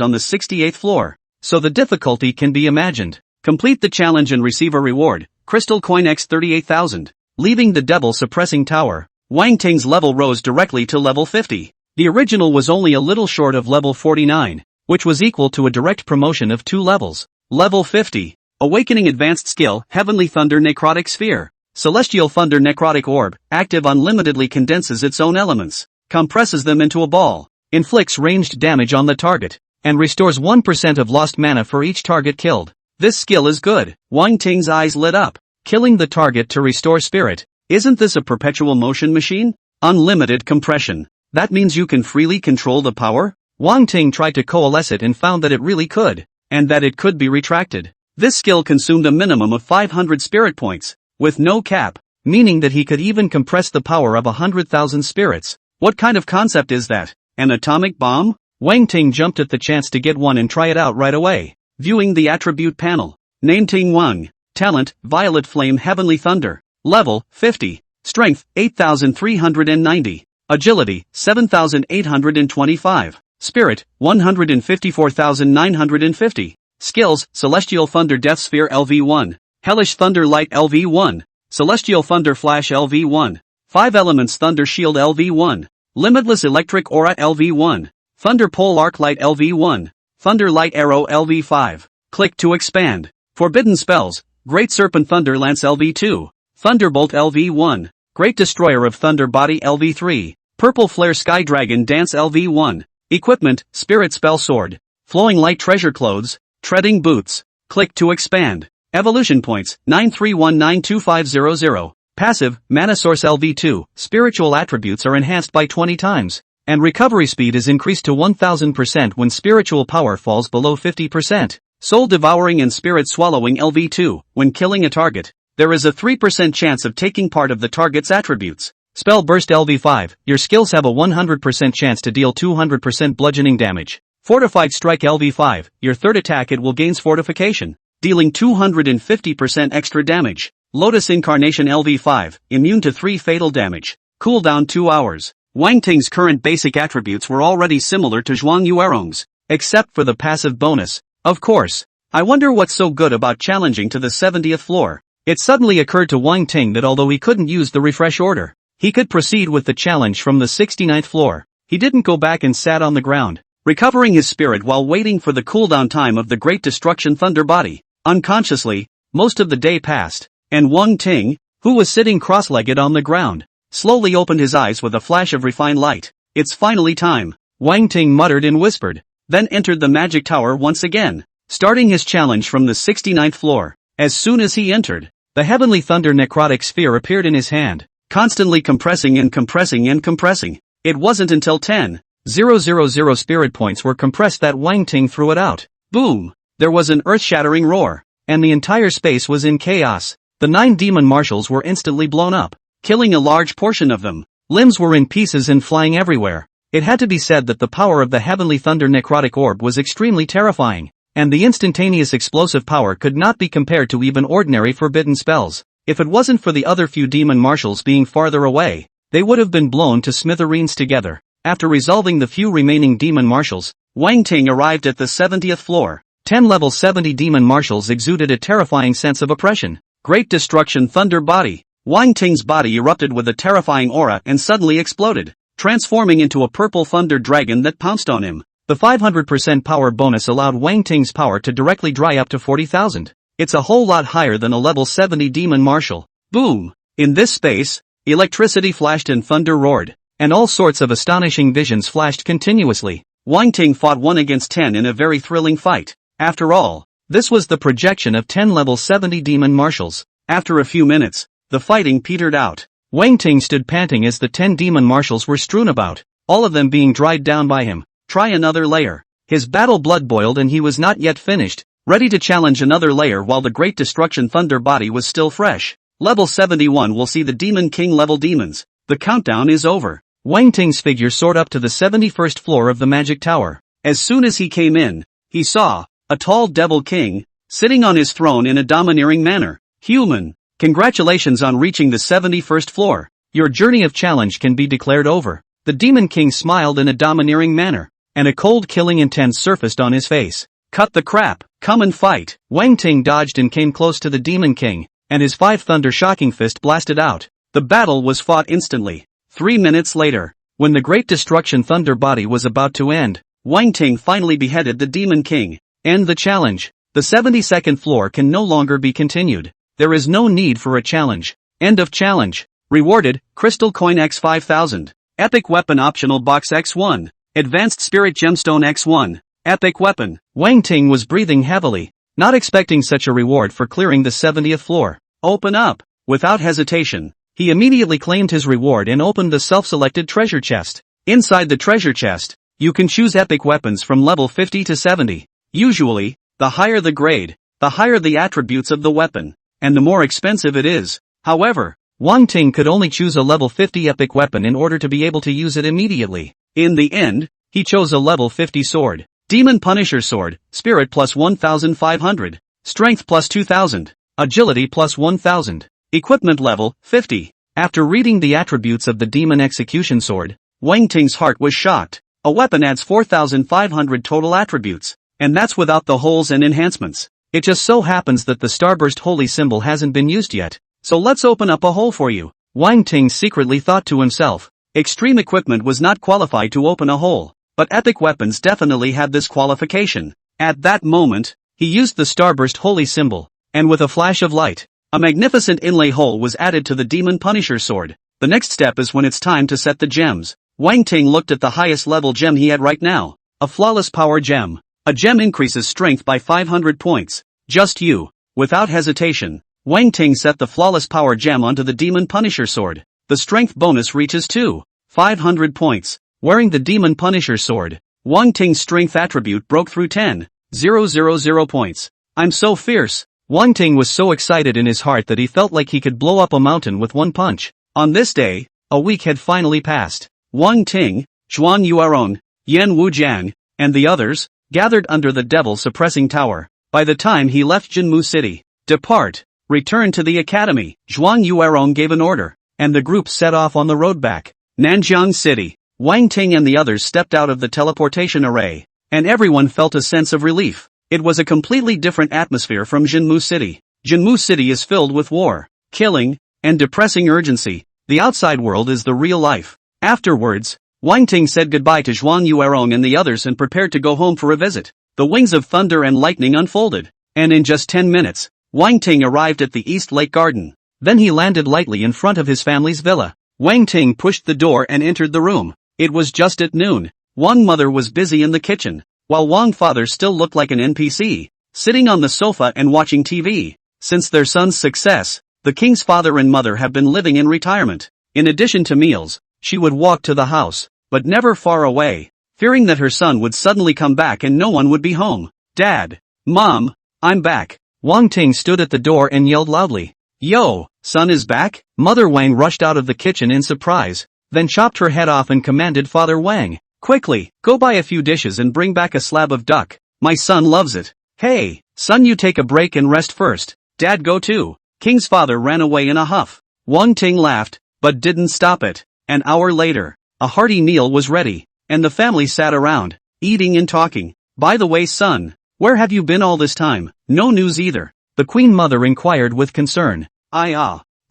on the 68th floor, so the difficulty can be imagined. Complete the challenge and receive a reward. Crystal Coin X 38,000. Leaving the devil suppressing tower, Wang Ting's level rose directly to level 50. The original was only a little short of level 49, which was equal to a direct promotion of 2 levels. Level 50. Awakening Advanced Skill, Heavenly Thunder Necrotic Sphere. Celestial Thunder Necrotic Orb, active unlimitedly condenses its own elements, compresses them into a ball, inflicts ranged damage on the target, and restores 1% of lost mana for each target killed. This skill is good. Wang Ting's eyes lit up. Killing the target to restore spirit. Isn't this a perpetual motion machine? Unlimited compression. That means you can freely control the power? Wang Ting tried to coalesce it and found that it really could, and that it could be retracted. This skill consumed a minimum of 500 spirit points, with no cap, meaning that he could even compress the power of 100,000 spirits. What kind of concept is that? An atomic bomb? Wang Ting jumped at the chance to get one and try it out right away. Viewing the attribute panel. Name Ting Wang. Talent, Violet Flame Heavenly Thunder. Level, 50. Strength, 8,390. Agility, 7,825. Spirit, 154,950. Skills, Celestial Thunder Death Sphere LV1. Hellish Thunder Light LV1. Celestial Thunder Flash LV1. 5 Elements Thunder Shield LV1. Limitless Electric Aura LV1. Thunder Pole Arc Light LV1. Thunder Light Arrow LV5. Click to expand. Forbidden Spells. Great Serpent Thunder Lance LV2. Thunderbolt LV1. Great Destroyer of Thunder Body LV3. Purple Flare Sky Dragon Dance LV1. Equipment, Spirit Spell Sword. Flowing Light Treasure Clothes. Treading Boots. Click to expand. Evolution Points, 9319250. Passive, Mana Source LV2. Spiritual attributes are enhanced by 20 times. And recovery speed is increased to 1000% when spiritual power falls below 50%. Soul Devouring and Spirit Swallowing LV2. When killing a target, there is a 3% chance of taking part of the target's attributes. Spell Burst LV5. Your skills have a 100% chance to deal 200% bludgeoning damage. Fortified Strike LV5. Your third attack it will gains fortification, dealing 250% extra damage. Lotus Incarnation LV5. Immune to 3 fatal damage. Cooldown 2 hours. Wang Ting's current basic attributes were already similar to Zhuang Yuerong's, except for the passive bonus. Of course. I wonder what's so good about challenging to the 70th floor. It suddenly occurred to Wang Ting that although he couldn't use the refresh order, he could proceed with the challenge from the 69th floor. He didn't go back and sat on the ground, recovering his spirit while waiting for the cooldown time of the Great Destruction Thunder Body. Unconsciously, most of the day passed, and Wang Ting, who was sitting cross-legged on the ground, slowly opened his eyes with a flash of refined light. It's finally time, Wang Ting muttered and whispered, then entered the magic tower once again, starting his challenge from the 69th floor. As soon as he entered, the Heavenly Thunder Necrotic Sphere appeared in his hand, constantly compressing and compressing and compressing. It wasn't until 10,000 spirit points were compressed that Wang Ting threw it out. Boom! There was an earth-shattering roar, and the entire space was in chaos. The 9 demon marshals were instantly blown up, killing a large portion of them. Limbs were in pieces and flying everywhere. It had to be said that the power of the Heavenly Thunder Necrotic Orb was extremely terrifying, and the instantaneous explosive power could not be compared to even ordinary forbidden spells. If it wasn't for the other few demon marshals being farther away, they would have been blown to smithereens together. After resolving the few remaining demon marshals, Wang Ting arrived at the 70th floor. 10 level 70 demon marshals exuded a terrifying sense of oppression. Great Destruction Thunder Body. Wang Ting's body erupted with a terrifying aura and suddenly exploded, transforming into a purple thunder dragon that pounced on him. The 500% power bonus allowed Wang Ting's power to directly dry up to 40,000. It's a whole lot higher than a level 70 demon marshal. Boom! In this space, electricity flashed and thunder roared, and all sorts of astonishing visions flashed continuously. Wang Ting fought 1 against 10 in a very thrilling fight. After all, this was the projection of 10 level 70 demon marshals. After a few minutes, the fighting petered out. Wang Ting stood panting as the 10 demon marshals were strewn about, all of them being dried down by him. Try another layer. His battle blood boiled and he was not yet finished, ready to challenge another layer while the Great Destruction Thunder Body was still fresh. Level 71 will see the Demon King level demons. The countdown is over. Wang Ting's figure soared up to the 71st floor of the magic tower. As soon as he came in, he saw a tall Devil King, sitting on his throne in a domineering manner. Human, congratulations on reaching the 71st floor. Your journey of challenge can be declared over. The Demon King smiled in a domineering manner, and a cold killing intent surfaced on his face. Cut the crap, come and fight. Wang Ting dodged and came close to the Demon King, and his 5 thunder shocking fist blasted out. The battle was fought instantly. 3 minutes later, when the Great Destruction Thunder body was about to end, Wang Ting finally beheaded the Demon King. End the challenge. The 72nd floor can no longer be continued. There is no need for a challenge. End of challenge. Rewarded, Crystal Coin X 5000. Epic Weapon Optional Box X1. Advanced Spirit Gemstone X1. Epic Weapon. Wang Ting was breathing heavily, not expecting such a reward for clearing the 70th floor. Open up. Without hesitation, he immediately claimed his reward and opened the self-selected treasure chest. Inside the treasure chest, you can choose epic weapons from level 50 to 70. Usually, the higher the grade, the higher the attributes of the weapon, and the more expensive it is. However, Wang Ting could only choose a level 50 epic weapon in order to be able to use it immediately. In the end, he chose a level 50 sword. Demon Punisher Sword, Spirit plus 1500, Strength plus 2000, Agility plus 1000. Equipment level, 50. After reading the attributes of the Demon Execution Sword, Wang Ting's heart was shocked. A weapon adds 4,500 total attributes, and that's without the holes and enhancements. It just so happens that the Starburst Holy Symbol hasn't been used yet, so let's open up a hole for you. Wang Ting secretly thought to himself. Extreme equipment was not qualified to open a hole, but epic weapons definitely had this qualification. At that moment, he used the Starburst Holy Symbol, and with a flash of light, a magnificent inlay hole was added to the Demon Punisher Sword. The next step is when it's time to set the gems. Wang Ting looked at the highest level gem he had right now. A Flawless Power Gem. A gem increases strength by 500 points. Just you. Without hesitation, Wang Ting set the Flawless Power Gem onto the Demon Punisher Sword. The strength bonus reaches to 500 points. Wearing the Demon Punisher Sword, Wang Ting's strength attribute broke through 10,000 points. I'm so fierce. Wang Ting was so excited in his heart that he felt like he could blow up a mountain with one punch. On this day, a week had finally passed. Wang Ting, Zhuan Yuerong, Yan Wujiang, and the others, gathered under the Devil Suppressing Tower. By the time he left Jinmu City, depart, return to the academy, Zhuan Yuerong gave an order, and the group set off on the road back. Nanjiang City, Wang Ting and the others stepped out of the teleportation array, and everyone felt a sense of relief. It was a completely different atmosphere from Jinmu City. Jinmu City is filled with war, killing, and depressing urgency. The outside world is the real life. Afterwards, Wang Ting said goodbye to Zhuan Yuerong and the others and prepared to go home for a visit. The wings of thunder and lightning unfolded, and in just 10 minutes, Wang Ting arrived at the East Lake Garden. Then he landed lightly in front of his family's villa. Wang Ting pushed the door and entered the room. It was just at noon. Wang mother was busy in the kitchen, while Wang father still looked like an NPC, sitting on the sofa and watching TV. Since their son's success, the king's father and mother have been living in retirement. In addition to meals, she would walk to the house, but never far away, fearing that her son would suddenly come back and no one would be home. Dad, Mom, I'm back. Wang Ting stood at the door and yelled loudly. Yo, son is back? Mother Wang rushed out of the kitchen in surprise, then chopped her head off and commanded Father Wang. Quickly, go buy a few dishes and bring back a slab of duck. My son loves it. Hey, son, you take a break and rest first. Dad, go too. King's father ran away in a huff. Wang Ting laughed, but didn't stop it. An hour later, a hearty meal was ready, and the family sat around, eating and talking. By the way, son, where have you been all this time? No news either. The Queen Mother inquired with concern.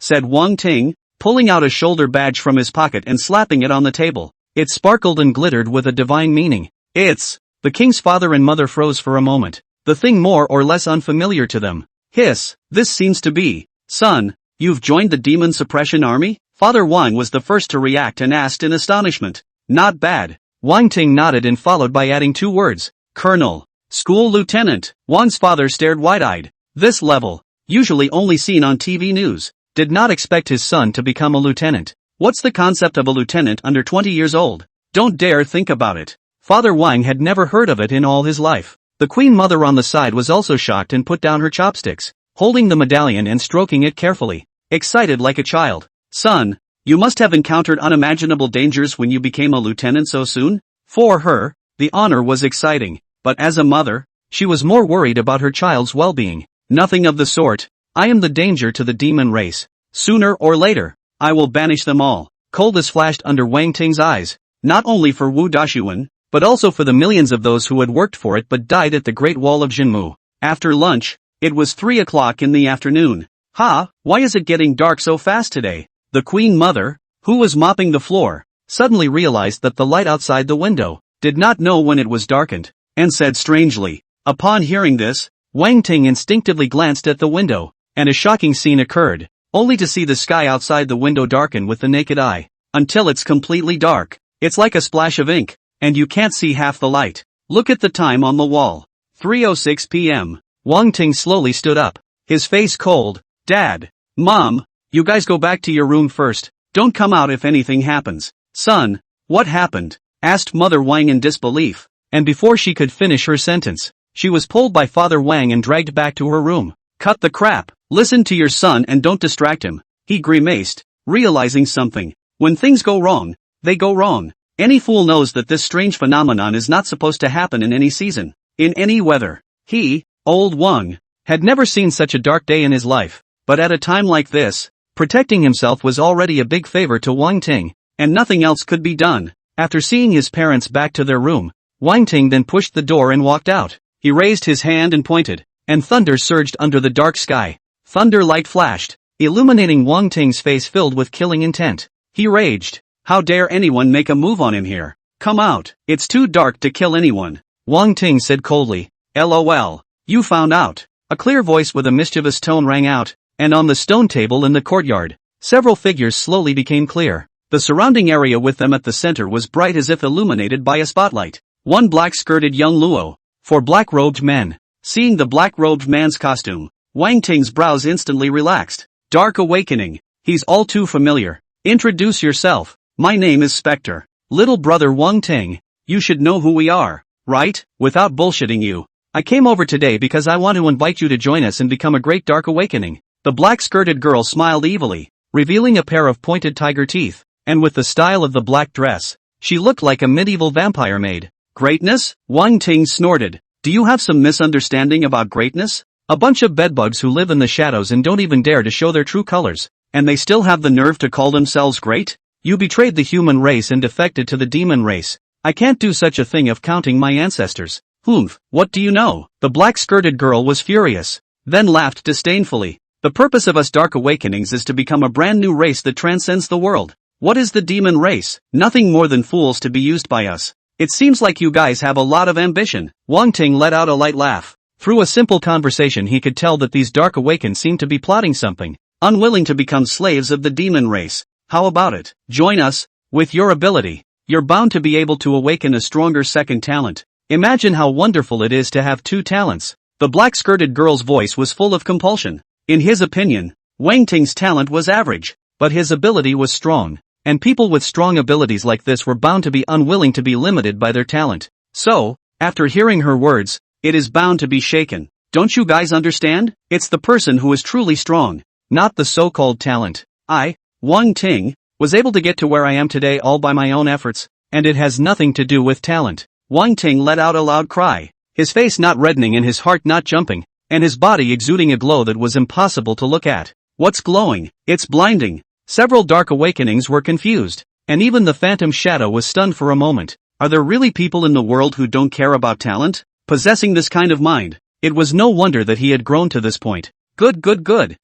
Said Wang Ting, pulling out a shoulder badge from his pocket and slapping it on the table. It sparkled and glittered with a divine meaning. It's... The king's father and mother froze for a moment, the thing more or less unfamiliar to them. Hiss, this seems to be... Son, you've joined the Demon Suppression Army? Father Wang was the first to react and asked in astonishment. Not bad. Wang Ting nodded and followed by adding 2 words. Colonel. School Lieutenant. Wang's father stared wide-eyed. This level, usually only seen on TV news, did not expect his son to become a lieutenant. What's the concept of a lieutenant under 20 years old? Don't dare think about it. Father Wang had never heard of it in all his life. The Queen Mother on the side was also shocked and put down her chopsticks, holding the medallion and stroking it carefully, excited like a child. Son, you must have encountered unimaginable dangers when you became a lieutenant so soon? For her, the honor was exciting, but as a mother, she was more worried about her child's well-being. Nothing of the sort. I am the danger to the demon race. Sooner or later, I will banish them all. Coldness flashed under Wang Ting's eyes, not only for Wu Dashuan, but also for the millions of those who had worked for it but died at the Great Wall of Jinmu. After lunch, it was 3 o'clock in the afternoon. Ha, why is it getting dark so fast today? The Queen Mother, who was mopping the floor, suddenly realized that the light outside the window did not know when it was darkened, and said strangely. Upon hearing this, Wang Ting instinctively glanced at the window, and a shocking scene occurred, only to see the sky outside the window darken with the naked eye, until it's completely dark. It's like a splash of ink, and you can't see half the light. Look at the time on the wall. 3:06 p.m. Wang Ting slowly stood up, his face cold. Dad, Mom, you guys go back to your room first, don't come out if anything happens. Son, what happened? Asked Mother Wang in disbelief, and before she could finish her sentence, she was pulled by Father Wang and dragged back to her room. Cut the crap, listen to your son and don't distract him, he grimaced, realizing something. When things go wrong, they go wrong. Any fool knows that this strange phenomenon is not supposed to happen in any season, in any weather. He, old Wang, had never seen such a dark day in his life, but at a time like this, protecting himself was already a big favor to Wang Ting, and nothing else could be done. After seeing his parents back to their room, Wang Ting then pushed the door and walked out. He raised his hand and pointed, and thunder surged under the dark sky. Thunder light flashed, illuminating Wang Ting's face filled with killing intent. He raged. How dare anyone make a move on him here? Come out, it's too dark to kill anyone. Wang Ting said coldly. LOL. You found out. A clear voice with a mischievous tone rang out, and on the stone table in the courtyard, several figures slowly became clear. The surrounding area with them at the center was bright as if illuminated by a spotlight. One black-skirted young Luo, 4 black-robed men. Seeing the black-robed man's costume, Wang Ting's brows instantly relaxed. Dark Awakening. He's all too familiar. Introduce yourself. My name is Spectre. Little brother Wang Ting. You should know who we are, right? Without bullshitting you, I came over today because I want to invite you to join us and become a great Dark Awakening. The black-skirted girl smiled evilly, revealing a pair of pointed tiger teeth, and with the style of the black dress, she looked like a medieval vampire maid. Greatness? Wang Ting snorted. Do you have some misunderstanding about greatness? A bunch of bedbugs who live in the shadows and don't even dare to show their true colors, and they still have the nerve to call themselves great? You betrayed the human race and defected to the demon race. I can't do such a thing of counting my ancestors. Humph, what do you know? The black-skirted girl was furious, then laughed disdainfully. The purpose of us Dark Awakenings is to become a brand new race that transcends the world. What is the demon race? Nothing more than fools to be used by us. It seems like you guys have a lot of ambition. Wang Ting let out a light laugh. Through a simple conversation he could tell that these Dark Awakens seemed to be plotting something, unwilling to become slaves of the demon race. How about it? Join us. With your ability, you're bound to be able to awaken a stronger second talent. Imagine how wonderful it is to have 2 talents. The black-skirted girl's voice was full of compulsion. In his opinion, Wang Ting's talent was average, but his ability was strong, and people with strong abilities like this were bound to be unwilling to be limited by their talent. So, after hearing her words, it is bound to be shaken. Don't you guys understand? It's the person who is truly strong, not the so-called talent. I, Wang Ting, was able to get to where I am today all by my own efforts, and it has nothing to do with talent. Wang Ting let out a loud cry, his face not reddening and his heart not jumping, and his body exuding a glow that was impossible to look at. What's glowing? It's blinding. Several Dark Awakenings were confused, and even the Phantom Shadow was stunned for a moment. Are there really people in the world who don't care about talent? Possessing this kind of mind, it was no wonder that he had grown to this point. Good.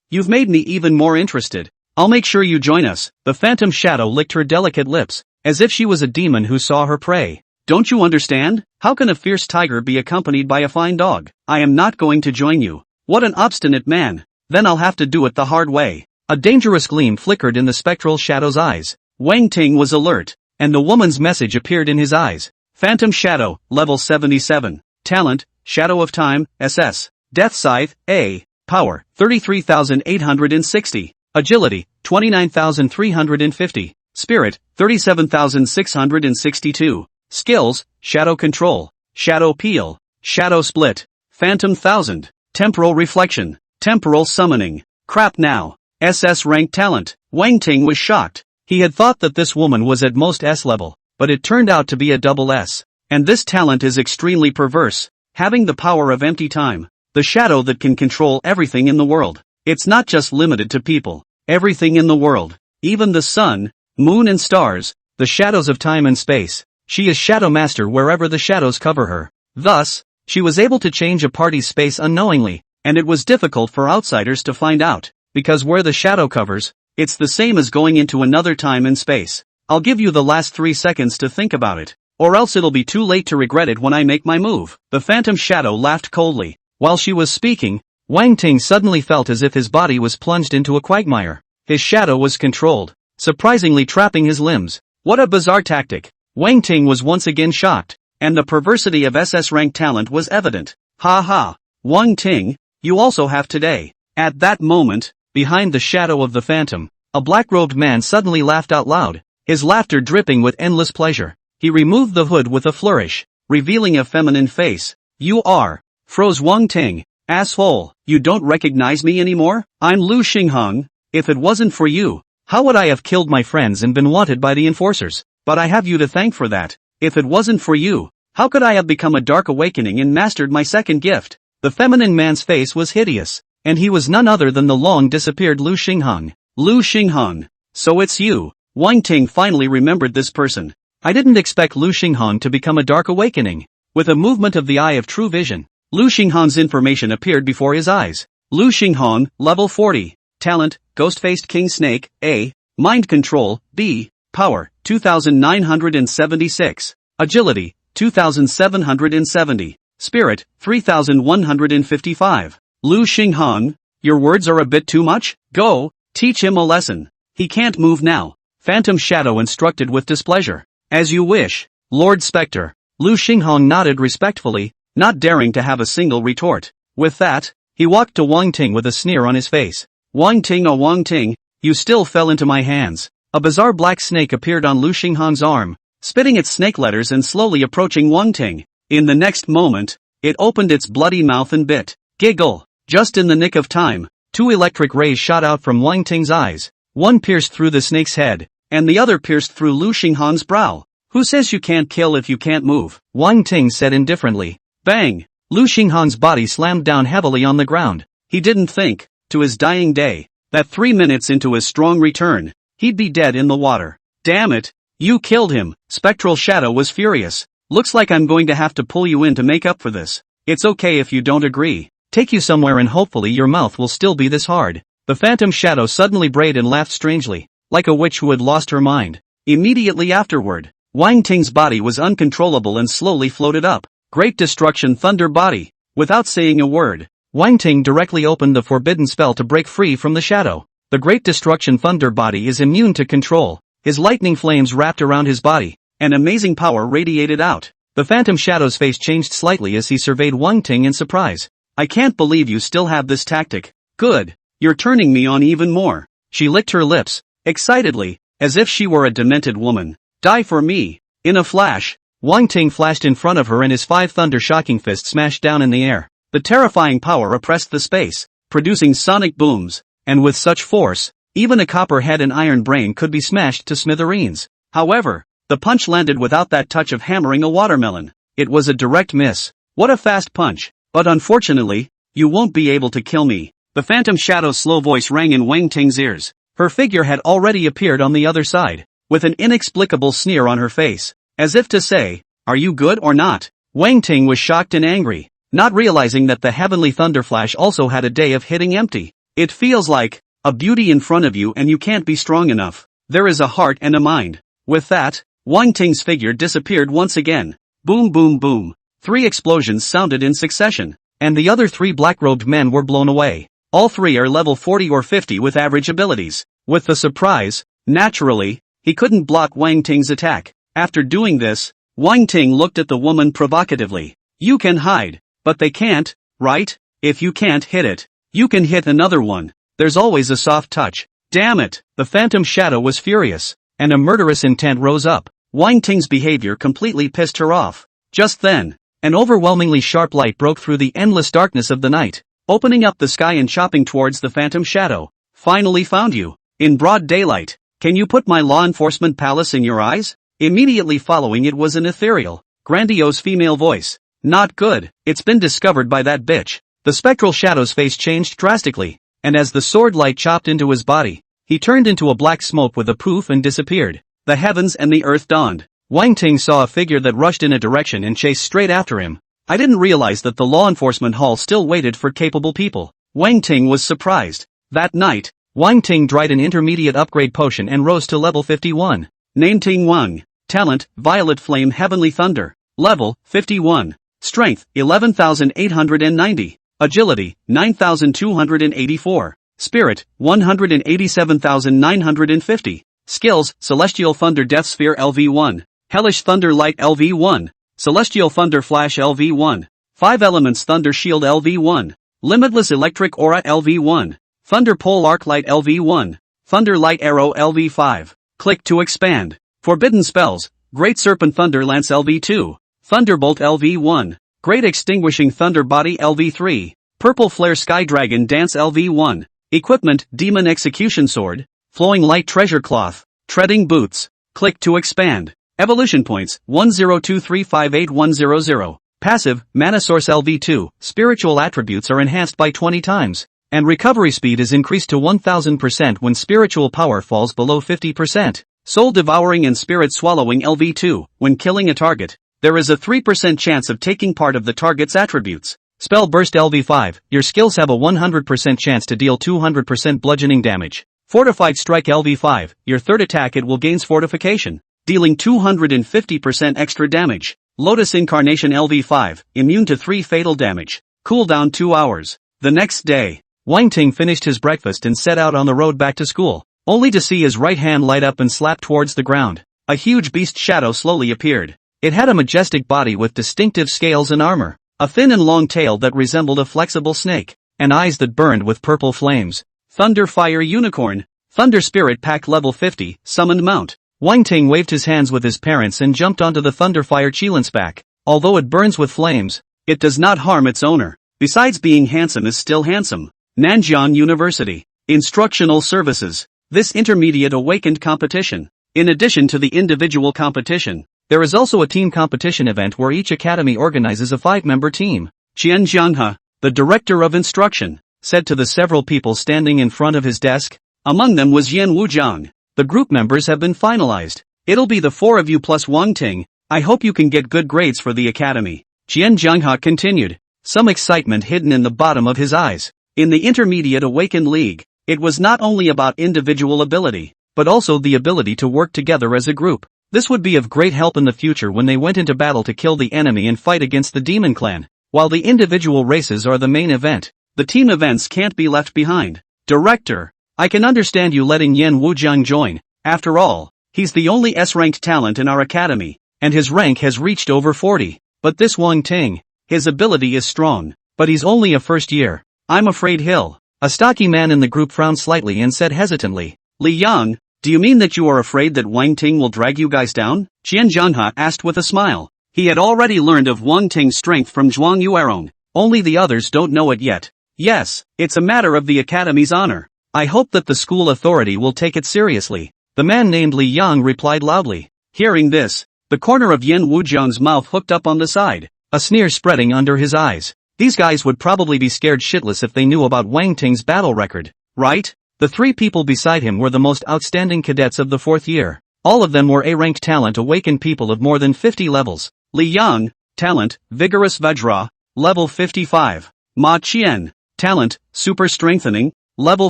You've made me even more interested. I'll make sure you join us. The Phantom Shadow licked her delicate lips, as if she was a demon who saw her prey. Don't you understand? How can a fierce tiger be accompanied by a fine dog? I am not going to join you. What an obstinate man. Then I'll have to do it the hard way. A dangerous gleam flickered in the spectral shadow's eyes. Wang Ting was alert, and the woman's message appeared in his eyes. Phantom Shadow, level 77. Talent, Shadow of Time, SS. Death Scythe, A. Power, 33,860. Agility, 29,350. Spirit, 37,662. Skills, Shadow Control, Shadow Peel, Shadow Split, Phantom 1000, Temporal Reflection, Temporal Summoning. Crap now. SS rank talent. Wang Ting was shocked. He had thought that this woman was at most S level, but it turned out to be a double S. And this talent is extremely perverse, having the power of empty time, the shadow that can control everything in the world. It's not just limited to people, everything in the world, even the sun, moon and stars, the shadows of time and space. She is Shadow Master wherever the shadows cover her. Thus, she was able to change a party's space unknowingly, and it was difficult for outsiders to find out. because where the shadow covers, it's the same as going into another time and space. I'll give you the last 3 seconds to think about it, or else it'll be too late to regret it when I make my move. The phantom shadow laughed coldly. While she was speaking, Wang Ting suddenly felt as if his body was plunged into a quagmire. His shadow was controlled, surprisingly trapping his limbs. What a bizarre tactic. Wang Ting was once again shocked, and the perversity of SS rank talent was evident. Ha ha. Wang Ting, you also have today. At that moment, behind the shadow of the phantom, a black-robed man suddenly laughed out loud, his laughter dripping with endless pleasure. He removed the hood with a flourish, revealing a feminine face. You are, froze Wang Ting. Asshole, you don't recognize me anymore? I'm Lu Xinghong. If it wasn't for you, how would I have killed my friends and been wanted by the enforcers? But I have you to thank for that. If it wasn't for you, how could I have become a dark awakening and mastered my second gift? The feminine man's face was hideous, and he was none other than the long-disappeared Lu Xinghong. Lu Xinghong. So it's you. Wang Ting finally remembered this person. I didn't expect Lu Xinghong to become a dark awakening. With a movement of the eye of true vision, Lu Xinghong's information appeared before his eyes. Lu Xinghong, level 40. Talent, Ghost-Faced King Snake, A. Mind Control, B. Power, 2976. Agility, 2770. Spirit, 3155. Lu Xinghong, your words are a bit too much? Go, teach him a lesson. He can't move now. Phantom Shadow instructed with displeasure. As you wish, Lord Spectre. Lu Xinghong nodded respectfully, not daring to have a single retort. With that, he walked to Wang Ting with a sneer on his face. Wang Ting, oh Wang Ting, you still fell into my hands. A bizarre black snake appeared on Lu Xinghong's arm, spitting its snake letters and slowly approaching Wang Ting. In the next moment, it opened its bloody mouth and bit. Giggle. Just in the nick of time, 2 electric rays shot out from Wang Ting's eyes. One pierced through the snake's head, and the other pierced through Lu Xinghong's brow. Who says you can't kill if you can't move? Wang Ting said indifferently. Bang! Lu Xinghong's body slammed down heavily on the ground. He didn't think, to his dying day, that 3 minutes into his strong return, he'd be dead in the water. Damn it! You killed him! Spectral Shadow was furious. Looks like I'm going to have to pull you in to make up for this. It's okay if you don't agree. Take you somewhere and hopefully your mouth will still be this hard. The Phantom Shadow suddenly brayed and laughed strangely, like a witch who had lost her mind. Immediately afterward, Wang Ting's body was uncontrollable and slowly floated up. Great Destruction Thunder Body. Without saying a word, Wang Ting directly opened the forbidden spell to break free from the shadow. The Great Destruction Thunder Body is immune to control. His lightning flames wrapped around his body, and amazing power radiated out. The Phantom Shadow's face changed slightly as he surveyed Wang Ting in surprise. I can't believe you still have this tactic. Good. You're turning me on even more. She licked her lips, excitedly, as if she were a demented woman. Die for me. In a flash, Wang Ting flashed in front of her and his 5 thunder shocking fists smashed down in the air. The terrifying power oppressed the space, producing sonic booms, and with such force, even a copper head and iron brain could be smashed to smithereens. However, the punch landed without that touch of hammering a watermelon. It was a direct miss. What a fast punch. But unfortunately, you won't be able to kill me. The Phantom Shadow's slow voice rang in Wang Ting's ears. Her figure had already appeared on the other side, with an inexplicable sneer on her face, as if to say, are you good or not? Wang Ting was shocked and angry, not realizing that the heavenly thunderflash also had a day of hitting empty. It feels like a beauty in front of you and you can't be strong enough. There is a heart and a mind. With that, Wang Ting's figure disappeared once again. Boom boom boom. 3 explosions sounded in succession, and the other 3 black-robed men were blown away. All 3 are level 40 or 50 with average abilities. With the surprise, naturally, he couldn't block Wang Ting's attack. After doing this, Wang Ting looked at the woman provocatively. You can hide, but they can't, right? If you can't hit it, you can hit another one. There's always a soft touch. Damn it! The Phantom Shadow was furious, and a murderous intent rose up. Wang Ting's behavior completely pissed her off. Just then, an overwhelmingly sharp light broke through the endless darkness of the night, opening up the sky and chopping towards the Phantom Shadow. Finally found you. In broad daylight. Can you put my law enforcement palace in your eyes? Immediately following it was an ethereal, grandiose female voice. Not good. It's been discovered by that bitch. The spectral shadow's face changed drastically, and as the sword light chopped into his body, he turned into a black smoke with a poof and disappeared. The heavens and the earth dawned. Wang Ting saw a figure that rushed in a direction and chased straight after him. I didn't realize that the law enforcement hall still waited for capable people. Wang Ting was surprised. That night, Wang Ting dried an intermediate upgrade potion and rose to level 51. Name Ting Wang. Talent, Violet Flame Heavenly Thunder. Level, 51. Strength, 11,890. Agility, 9,284. Spirit, 187,950. Skills, Celestial Thunder Death Sphere LV1. Hellish Thunder Light LV1. Celestial Thunder Flash LV1. 5 Elements Thunder Shield LV1. Limitless Electric Aura LV1. Thunder Pole Arc Light LV1. Thunder Light Arrow LV5. Click to expand. Forbidden Spells, Great Serpent Thunder Lance LV2. Thunderbolt LV1. Great Extinguishing Thunder Body LV3. Purple Flare Sky Dragon Dance LV1. Equipment, Demon Execution Sword. Flowing Light Treasure Cloth. Treading Boots. Click to expand. Evolution Points, 1023581000. Passive, Mana Source LV2. Spiritual attributes are enhanced by 20 times. And recovery speed is increased to 1000% when spiritual power falls below 50%. Soul Devouring and Spirit Swallowing LV2. When killing a target, there is a 3% chance of taking part of the target's attributes. Spell Burst LV5. Your skills have a 100% chance to deal 200% bludgeoning damage. Fortified Strike LV5. Your third attack it will gains fortification, dealing 250% extra damage. Lotus Incarnation LV5. Immune to 3 fatal damage. Cooldown 2 hours. The next day, Wang Ting finished his breakfast and set out on the road back to school, only to see his right hand light up and slap towards the ground. A huge beast shadow slowly appeared. It had a majestic body with distinctive scales and armor, a thin and long tail that resembled a flexible snake, and eyes that burned with purple flames. Thunder Fire Unicorn. Thunder Spirit Pack Level 50, Summoned Mount. Wang Ting waved his hands with his parents and jumped onto the Thunderfire Chilin's back. Although it burns with flames, it does not harm its owner. Besides being handsome is still handsome. Nanjiang University. Instructional Services. This intermediate awakened competition. In addition to the individual competition, there is also a team competition event where each academy organizes a 5-member team. Qian Jianghe, the director of instruction, said to the several people standing in front of his desk. Among them was Yan Wujiang. The group members have been finalized. It'll be the 4 of you plus Wang Ting. I hope you can get good grades for the academy. Qian Jianghe continued, some excitement hidden in the bottom of his eyes. In the Intermediate Awakened League, it was not only about individual ability, but also the ability to work together as a group. This would be of great help in the future when they went into battle to kill the enemy and fight against the demon clan. While the individual races are the main event, the team events can't be left behind. Director, I can understand you letting Yan Wujiang join. After all, he's the only S-ranked talent in our academy, and his rank has reached over 40. But this Wang Ting, his ability is strong, but he's only a first year. I'm afraid he'll. A stocky man in the group frowned slightly and said hesitantly, Li Yang, do you mean that you are afraid that Wang Ting will drag you guys down? Qian Jianghe asked with a smile. He had already learned of Wang Ting's strength from Zhuang Yuerong. Only the others don't know it yet. Yes, it's a matter of the academy's honor. I hope that the school authority will take it seriously. The man named Li Yang replied loudly. Hearing this, the corner of Yan Wujiang's mouth hooked up on the side, a sneer spreading under his eyes. These guys would probably be scared shitless if they knew about Wang Ting's battle record, right? The 3 people beside him were the most outstanding cadets of the 4th year. All of them were A-ranked talent awakened people of more than 50 levels. Li Yang, talent, Vigorous Vajra, level 55. Ma Qian, talent, Super Strengthening, level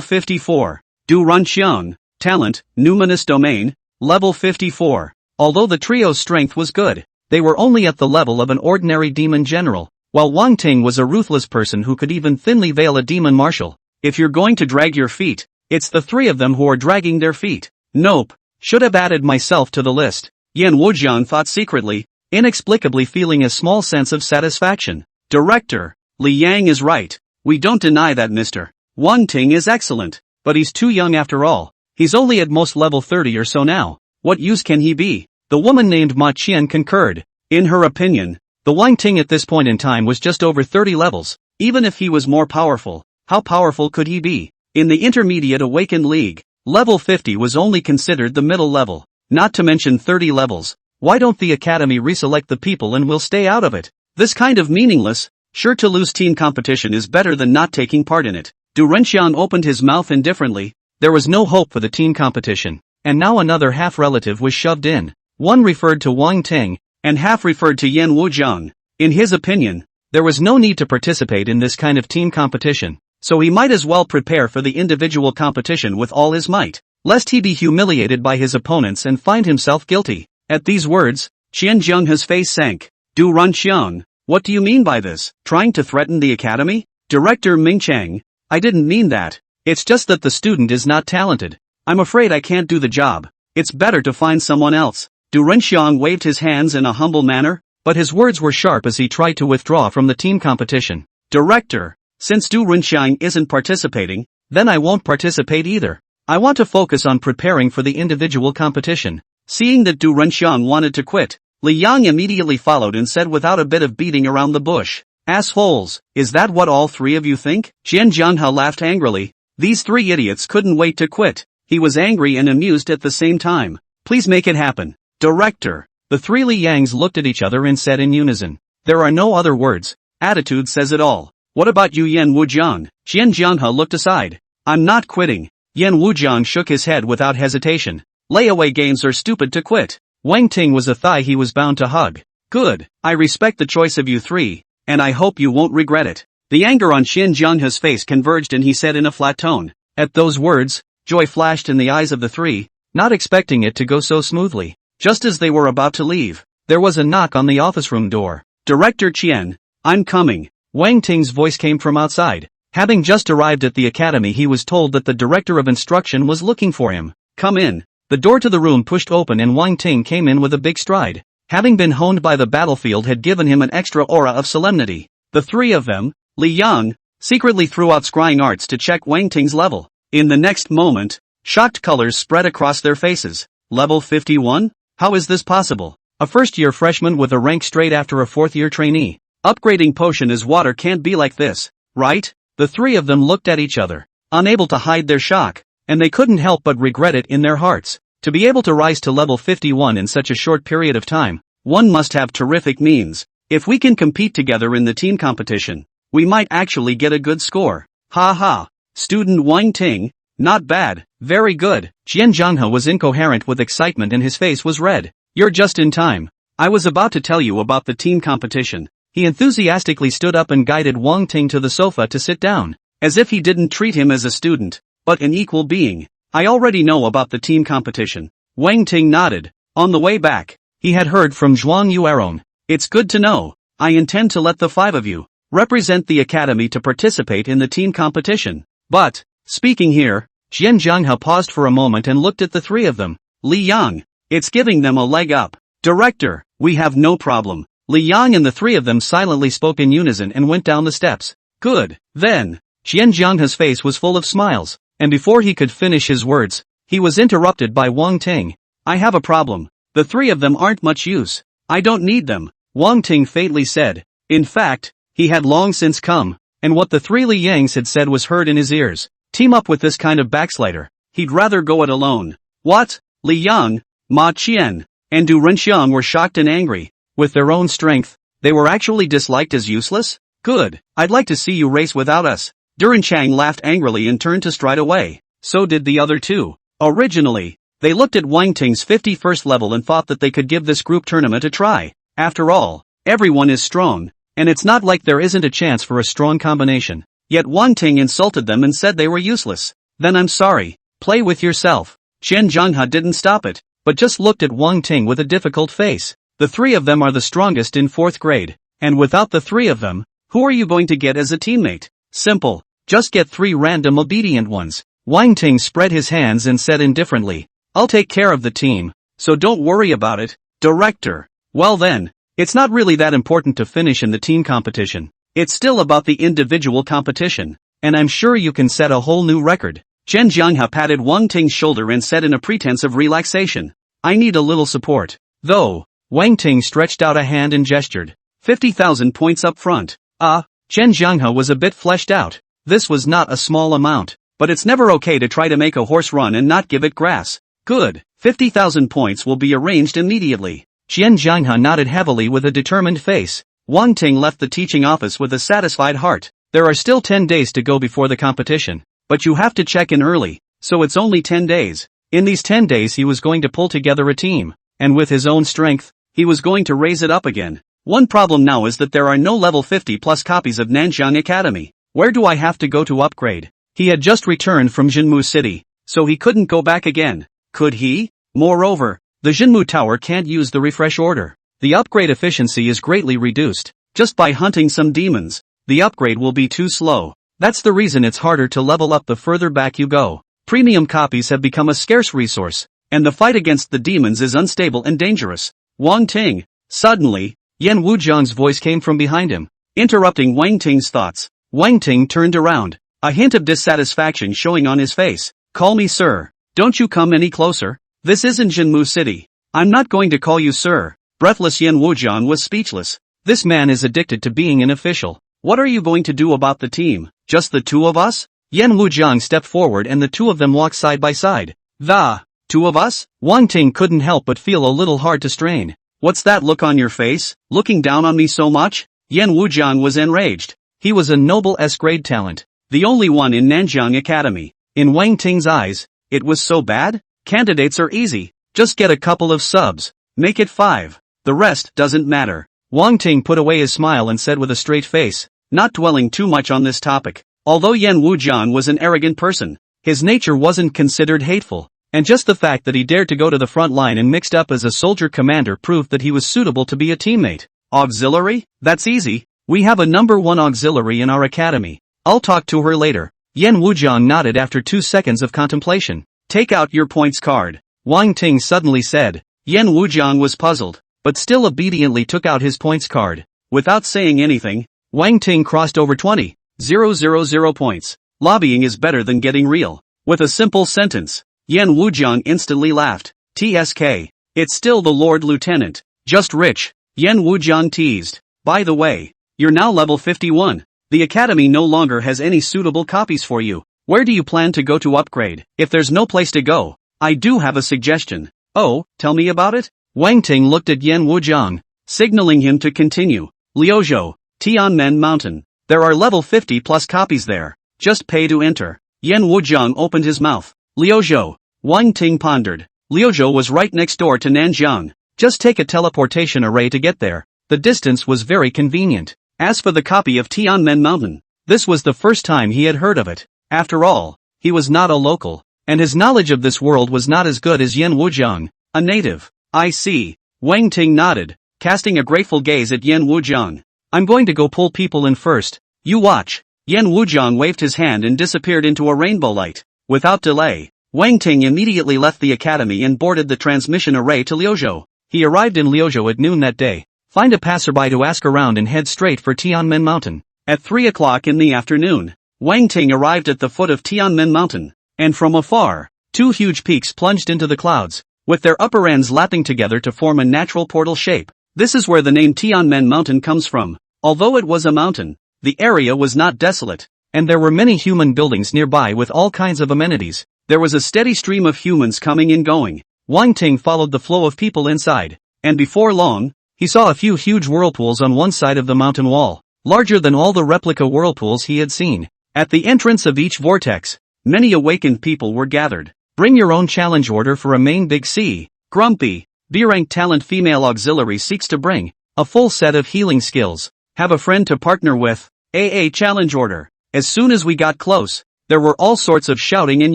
54. Du Runqiang, talent, Numinous Domain, level 54. Although the trio's strength was good, they were only at the level of an ordinary demon general, while Wang Ting was a ruthless person who could even thinly veil a demon marshal. If you're going to drag your feet, it's the 3 of them who are dragging their feet. Nope, should have added myself to the list. Yan Wujiang thought secretly, inexplicably feeling a small sense of satisfaction. Director, Li Yang is right. We don't deny that Mr. Wang Ting is excellent, but he's too young after all. He's only at most level 30 or so now. What use can he be? The woman named Ma Qian concurred. In her opinion, the Wang Ting at this point in time was just over 30 levels. Even if he was more powerful, how powerful could he be? In the Intermediate Awakened League, level 50 was only considered the middle level, not to mention 30 levels. Why don't the academy reselect the people and we'll stay out of it? This kind of meaningless, sure to lose team competition is better than not taking part in it. Du Renqian opened his mouth indifferently. There was no hope for the team competition, and now another half-relative was shoved in. One referred to Wang Ting, and half referred to Yan Wujiang. In his opinion, there was no need to participate in this kind of team competition, so he might as well prepare for the individual competition with all his might, lest he be humiliated by his opponents and find himself guilty. At these words, Qian Zhenghe's face sank. Du Runxiang, what do you mean by this? Trying to threaten the academy? Director Ming Chang, I didn't mean that. It's just that the student is not talented. I'm afraid I can't do the job. It's better to find someone else. Du Runxiang waved his hands in a humble manner, but his words were sharp as he tried to withdraw from the team competition. Director, since Du Runxiang isn't participating, then I won't participate either. I want to focus on preparing for the individual competition. Seeing that Du Runxiang wanted to quit, Li Yang immediately followed and said without a bit of beating around the bush, "Assholes, is that what all three of you think?" Qian Zhenghe laughed angrily. These three idiots couldn't wait to quit. He was angry and amused at the same time. Please make it happen. Director. The three Li Yangs looked at each other and said in unison. There are no other words. Attitude says it all. What about you, Yan Wujiang? Qian Zhenghe looked aside. I'm not quitting. Yan Wujiang shook his head without hesitation. Layaway games are stupid to quit. Wang Ting was a thigh he was bound to hug. Good. I respect the choice of you three, and I hope you won't regret it. The anger on Qian Zhenghe's face converged and he said in a flat tone. At those words, joy flashed in the eyes of the three, not expecting it to go so smoothly. Just as they were about to leave, there was a knock on the office room door. Director Qian, I'm coming. Wang Ting's voice came from outside. Having just arrived at the academy, he was told that the director of instruction was looking for him. Come in. The door to the room pushed open and Wang Ting came in with a big stride. Having been honed by the battlefield had given him an extra aura of solemnity. The three of them, Li Yang, secretly threw out scrying arts to check Wang Ting's level. In the next moment, shocked colors spread across their faces. Level 51? How is this possible? A first-year freshman with a rank straight after a fourth-year trainee. Upgrading potion as water can't be like this, right? The three of them looked at each other, unable to hide their shock, and they couldn't help but regret it in their hearts. To be able to rise to level 51 in such a short period of time, one must have terrific means. If we can compete together in the team competition, we might actually get a good score. Ha ha. Student Wang Ting, not bad, very good. Qian Zhenghe was incoherent with excitement and his face was red. You're just in time. I was about to tell you about the team competition. He enthusiastically stood up and guided Wang Ting to the sofa to sit down, as if he didn't treat him as a student, but an equal being. I already know about the team competition. Wang Ting nodded. On the way back, he had heard from Zhuang Yueron. It's good to know. I intend to let the five of you represent the academy to participate in the team competition. But, speaking here, Qian Zhenghe paused for a moment and looked at the three of them. Li Yang, it's giving them a leg up. Director, we have no problem. Li Yang and the three of them silently spoke in unison and went down the steps. Good. Then, Qian Zhenghe's face was full of smiles, and before he could finish his words, he was interrupted by Wang Ting. I have a problem. The three of them aren't much use. I don't need them, Wang Ting faintly said. In fact, he had long since come, and what the three Li Yangs had said was heard in his ears. Team up with this kind of backslider. He'd rather go it alone. What? Li Yang, Ma Qian, and Du Renxiang were shocked and angry. With their own strength, they were actually disliked as useless? Good. I'd like to see you race without us. Du Renxiang laughed angrily and turned to stride away. So did the other two. Originally, they looked at Wang Ting's 51st level and thought that they could give this group tournament a try. After all, everyone is strong, and it's not like there isn't a chance for a strong combination. Yet Wang Ting insulted them and said they were useless. Then I'm sorry. Play with yourself. Qian Zhenghe didn't stop it, but just looked at Wang Ting with a difficult face. The three of them are the strongest in 4th grade, and without the three of them, who are you going to get as a teammate? Simple. Just get 3 random obedient ones. Wang Ting spread his hands and said indifferently, I'll take care of the team, so don't worry about it, Director. Well then, it's not really that important to finish in the team competition. It's still about the individual competition, and I'm sure you can set a whole new record. Qian Zhenghe patted Wang Ting's shoulder and said in a pretense of relaxation, I need a little support. Though, Wang Ting stretched out a hand and gestured. 50,000 points up front. Qian Zhenghe was a bit fleshed out. This was not a small amount, but it's never okay to try to make a horse run and not give it grass. Good. 50,000 points will be arranged immediately. Qian Zhenghe nodded heavily with a determined face. Wang Ting left the teaching office with a satisfied heart. There are still 10 days to go before the competition, but you have to check in early, so it's only 10 days. In these 10 days he was going to pull together a team, and with his own strength, he was going to raise it up again. One problem now is that there are no level 50 plus copies of Nanjiang Academy. Where do I have to go to upgrade? He had just returned from Jinmu City, so he couldn't go back again. Could he? Moreover, the Jinmu Tower can't use the refresh order. The upgrade efficiency is greatly reduced. Just by hunting some demons, the upgrade will be too slow. That's the reason it's harder to level up the further back you go. Premium copies have become a scarce resource, and the fight against the demons is unstable and dangerous. Wang Ting. Suddenly, Yan Wujiang's voice came from behind him, interrupting Wang Ting's thoughts. Wang Ting turned around, a hint of dissatisfaction showing on his face. Call me sir. Don't you come any closer. This isn't Jinmu City. I'm not going to call you sir. Breathless Yan Wujiang was speechless. This man is addicted to being an official. What are you going to do about the team? Just the two of us? Yan Wujiang stepped forward and the two of them walked side by side. The two of us? Wang Ting couldn't help but feel a little hard to strain. What's that look on your face, looking down on me so much? Yan Wujiang was enraged. He was a noble S-grade talent, the only one in Nanjiang Academy. In Wang Ting's eyes, it was so bad? Candidates are easy. Just get a couple of subs. Make it 5. The rest doesn't matter. Wang Ting put away his smile and said with a straight face, not dwelling too much on this topic. Although Yan Wujiang was an arrogant person, his nature wasn't considered hateful, and just the fact that he dared to go to the front line and mixed up as a soldier commander proved that he was suitable to be a teammate. Auxiliary? That's easy. We have a number 1 auxiliary in our academy. I'll talk to her later. Yan Wujiang nodded after 2 seconds of contemplation. Take out your points card. Wang Ting suddenly said. Yan Wujiang was puzzled, but still obediently took out his points card. Without saying anything, Wang Ting crossed over 20,000 points. Lobbying is better than getting real. With a simple sentence, Yan Wujiang instantly laughed. TSK. It's still the Lord Lieutenant. Just rich. Yan Wujiang teased. By the way, you're now level 51. The academy no longer has any suitable copies for you. Where do you plan to go to upgrade? If there's no place to go, I do have a suggestion. Oh, tell me about it? Wang Ting looked at Yan Wujiang, signaling him to continue. Liuzhou, Tianmen Mountain. There are level 50 plus copies there. Just pay to enter. Yan Wujiang opened his mouth. Liuzhou. Wang Ting pondered. Liuzhou was right next door to Nanjiang. Just take a teleportation array to get there. The distance was very convenient. As for the copy of Tianmen Mountain, this was the first time he had heard of it. After all, he was not a local, and his knowledge of this world was not as good as Yan Wujiang, a native. I see. Wang Ting nodded, casting a grateful gaze at Yan Wujiang. I'm going to go pull people in first. You watch. Yan Wujiang waved his hand and disappeared into a rainbow light. Without delay, Wang Ting immediately left the academy and boarded the transmission array to Liuzhou. He arrived in Liuzhou at noon that day. Find a passerby to ask around and head straight for Tianmen Mountain. At 3 o'clock in the afternoon, Wang Ting arrived at the foot of Tianmen Mountain, and from afar, 2 huge peaks plunged into the clouds, with their upper ends lapping together to form a natural portal shape. This is where the name Tianmen Mountain comes from. Although it was a mountain, the area was not desolate, and there were many human buildings nearby with all kinds of amenities. There was a steady stream of humans coming and going. Wang Ting followed the flow of people inside, and before long, he saw a few huge whirlpools on one side of the mountain wall, larger than all the replica whirlpools he had seen. At the entrance of each vortex, many awakened people were gathered. Bring your own challenge order for a main big C. Grumpy, B-rank talent female auxiliary seeks to bring a full set of healing skills. Have a friend to partner with. AA challenge order. As soon as we got close, there were all sorts of shouting and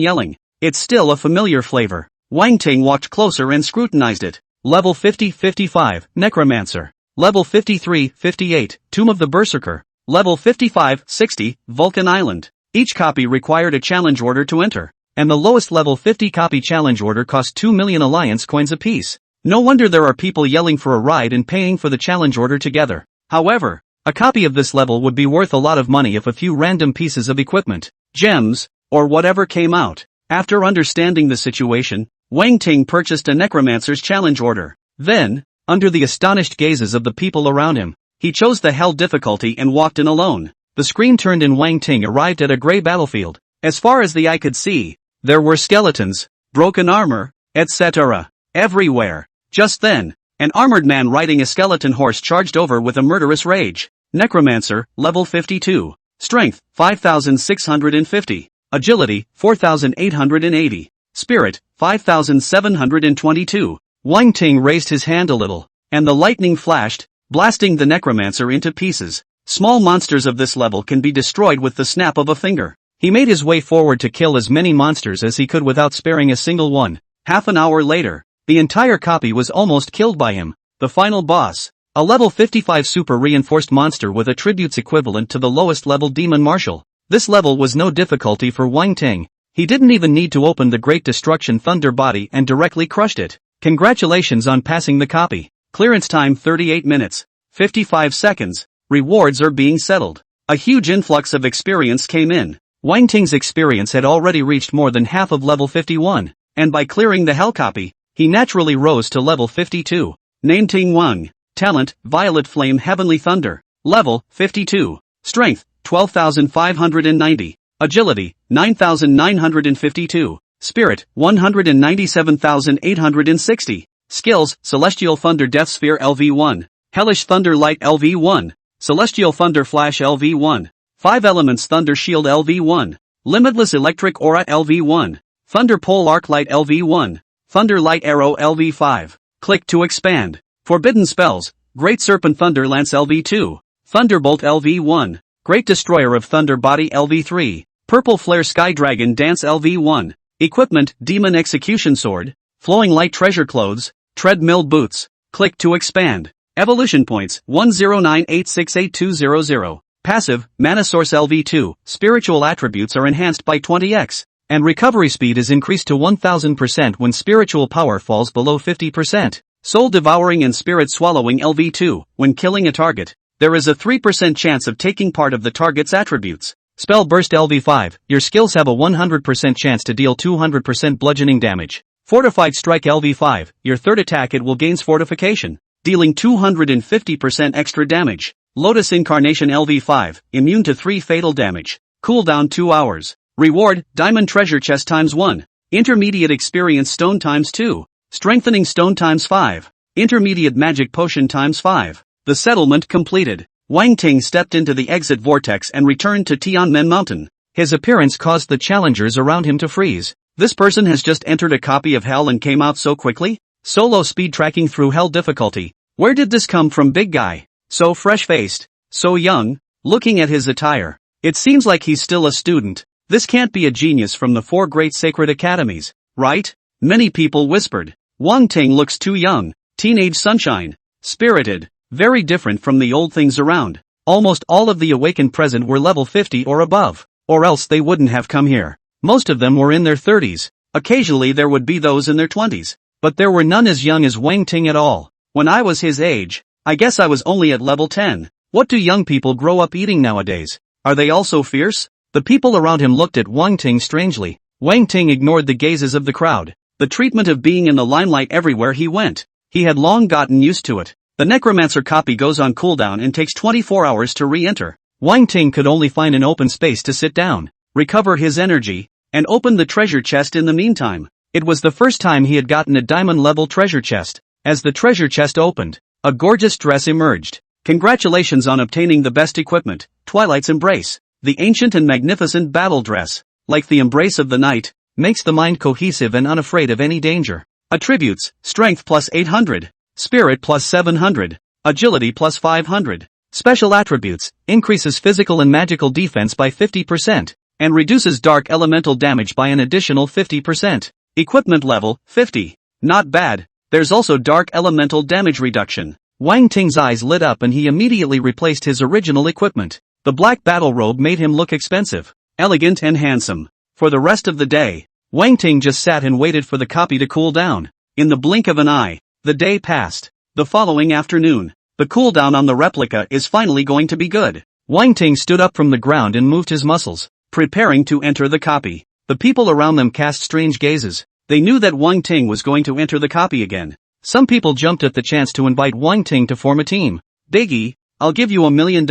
yelling. It's still a familiar flavor. Wang Ting walked closer and scrutinized it. Level 50-55, Necromancer. Level 53-58, Tomb of the Berserker. Level 55-60, Vulcan Island. Each copy required a challenge order to enter, and the lowest level 50 copy challenge order cost 2 million alliance coins apiece. No wonder there are people yelling for a ride and paying for the challenge order together. However, a copy of this level would be worth a lot of money if a few random pieces of equipment, gems, or whatever came out. After understanding the situation, Wang Ting purchased a Necromancer's challenge order. Then, under the astonished gazes of the people around him, he chose the hell difficulty and walked in alone. The screen turned and Wang Ting arrived at a gray battlefield. As far as the eye could see, there were skeletons, broken armor, etc. everywhere. Just then, an armored man riding a skeleton horse charged over with a murderous rage. Necromancer, level 52. Strength, 5,650. Agility, 4,880. Spirit, 5,722. Wang Ting raised his hand a little, and the lightning flashed, blasting the necromancer into pieces. Small monsters of this level can be destroyed with the snap of a finger. He made his way forward to kill as many monsters as he could without sparing a single one. Half an hour later, the entire copy was almost killed by him. The final boss, a level 55 super reinforced monster with attributes equivalent to the lowest level demon marshal. This level was no difficulty for Wang Ting. He didn't even need to open the Great Destruction Thunder body and directly crushed it. Congratulations on passing the copy. Clearance time 38 minutes, 55 seconds. Rewards are being settled. A huge influx of experience came in. Wang Ting's experience had already reached more than half of level 51, and by clearing the hell copy, he naturally rose to level 52. Name Ting Wang. Talent, Violet Flame Heavenly Thunder. Level, 52. Strength, 12,590. Agility, 9,952. Spirit, 197,860. Skills, Celestial Thunder Death Sphere LV1. Hellish Thunder Light LV1. Celestial Thunder Flash LV1. 5 Elements Thunder Shield LV1. Limitless Electric Aura LV1. Thunder Pole Arc Light LV1. Thunder Light Arrow LV5. Click to expand. Forbidden Spells, Great Serpent Thunder Lance LV2. Thunderbolt LV1. Great Destroyer of Thunder Body LV3. Purple Flare Sky Dragon Dance LV1. Equipment, Demon Execution Sword. Flowing Light Treasure Clothes. Treadmill Boots. Click to expand. Evolution Points, 109868200. Passive, Mana Source LV2. Spiritual attributes are enhanced by 20x. And recovery speed is increased to 1000% when spiritual power falls below 50%. Soul Devouring and Spirit Swallowing LV2. When killing a target, there is a 3% chance of taking part of the target's attributes. Spell Burst LV5. Your skills have a 100% chance to deal 200% bludgeoning damage. Fortified Strike LV5. Your third attack it will gains fortification, dealing 250% extra damage. Lotus Incarnation LV5. Immune to 3 fatal damage. Cooldown 2 hours. Reward, Diamond Treasure Chest ×1. Intermediate Experience Stone ×2. Strengthening Stone ×5. Intermediate Magic Potion ×5. The settlement completed. Wang Ting stepped into the exit vortex and returned to Tianmen Mountain. His appearance caused the challengers around him to freeze. This person has just entered a copy of Hell and came out so quickly? Solo speed tracking through Hell difficulty. Where did this come from, big guy? So fresh-faced, so young. Looking at his attire, it seems like he's still a student. This can't be a genius from the 4 great sacred academies, right? Many people whispered. Wang Ting looks too young. Teenage sunshine. Spirited. Very different from the old things around. Almost all of the awakened present were level 50 or above, or else they wouldn't have come here. Most of them were in their 30s. Occasionally there would be those in their 20s. But there were none as young as Wang Ting at all. When I was his age, I guess I was only at level 10. What do young people grow up eating nowadays? Are they also fierce? The people around him looked at Wang Ting strangely. Wang Ting ignored the gazes of the crowd. The treatment of being in the limelight everywhere he went. He had long gotten used to it. The Necromancer copy goes on cooldown and takes 24 hours to re-enter. Wang Ting could only find an open space to sit down, recover his energy, and open the treasure chest in the meantime. It was the first time he had gotten a diamond-level treasure chest. As the treasure chest opened, a gorgeous dress emerged. Congratulations on obtaining the best equipment, Twilight's Embrace. The ancient and magnificent battle dress, like the embrace of the night, makes the mind cohesive and unafraid of any danger. Attributes, Strength plus 800. Spirit plus 700. Agility plus 500. Special attributes, increases physical and magical defense by 50%, and reduces dark elemental damage by an additional 50%. Equipment level, 50. Not bad. There's also dark elemental damage reduction. Wang Ting's eyes lit up and he immediately replaced his original equipment. The black battle robe made him look expensive, elegant and handsome. For the rest of the day, Wang Ting just sat and waited for the copy to cool down. In the blink of an eye, the day passed. The following afternoon, the cooldown on the replica is finally going to be good. Wang Ting stood up from the ground and moved his muscles, preparing to enter the copy. The people around them cast strange gazes. They knew that Wang Ting was going to enter the copy again. Some people jumped at the chance to invite Wang Ting to form a team. Biggie, I'll give you $1 million.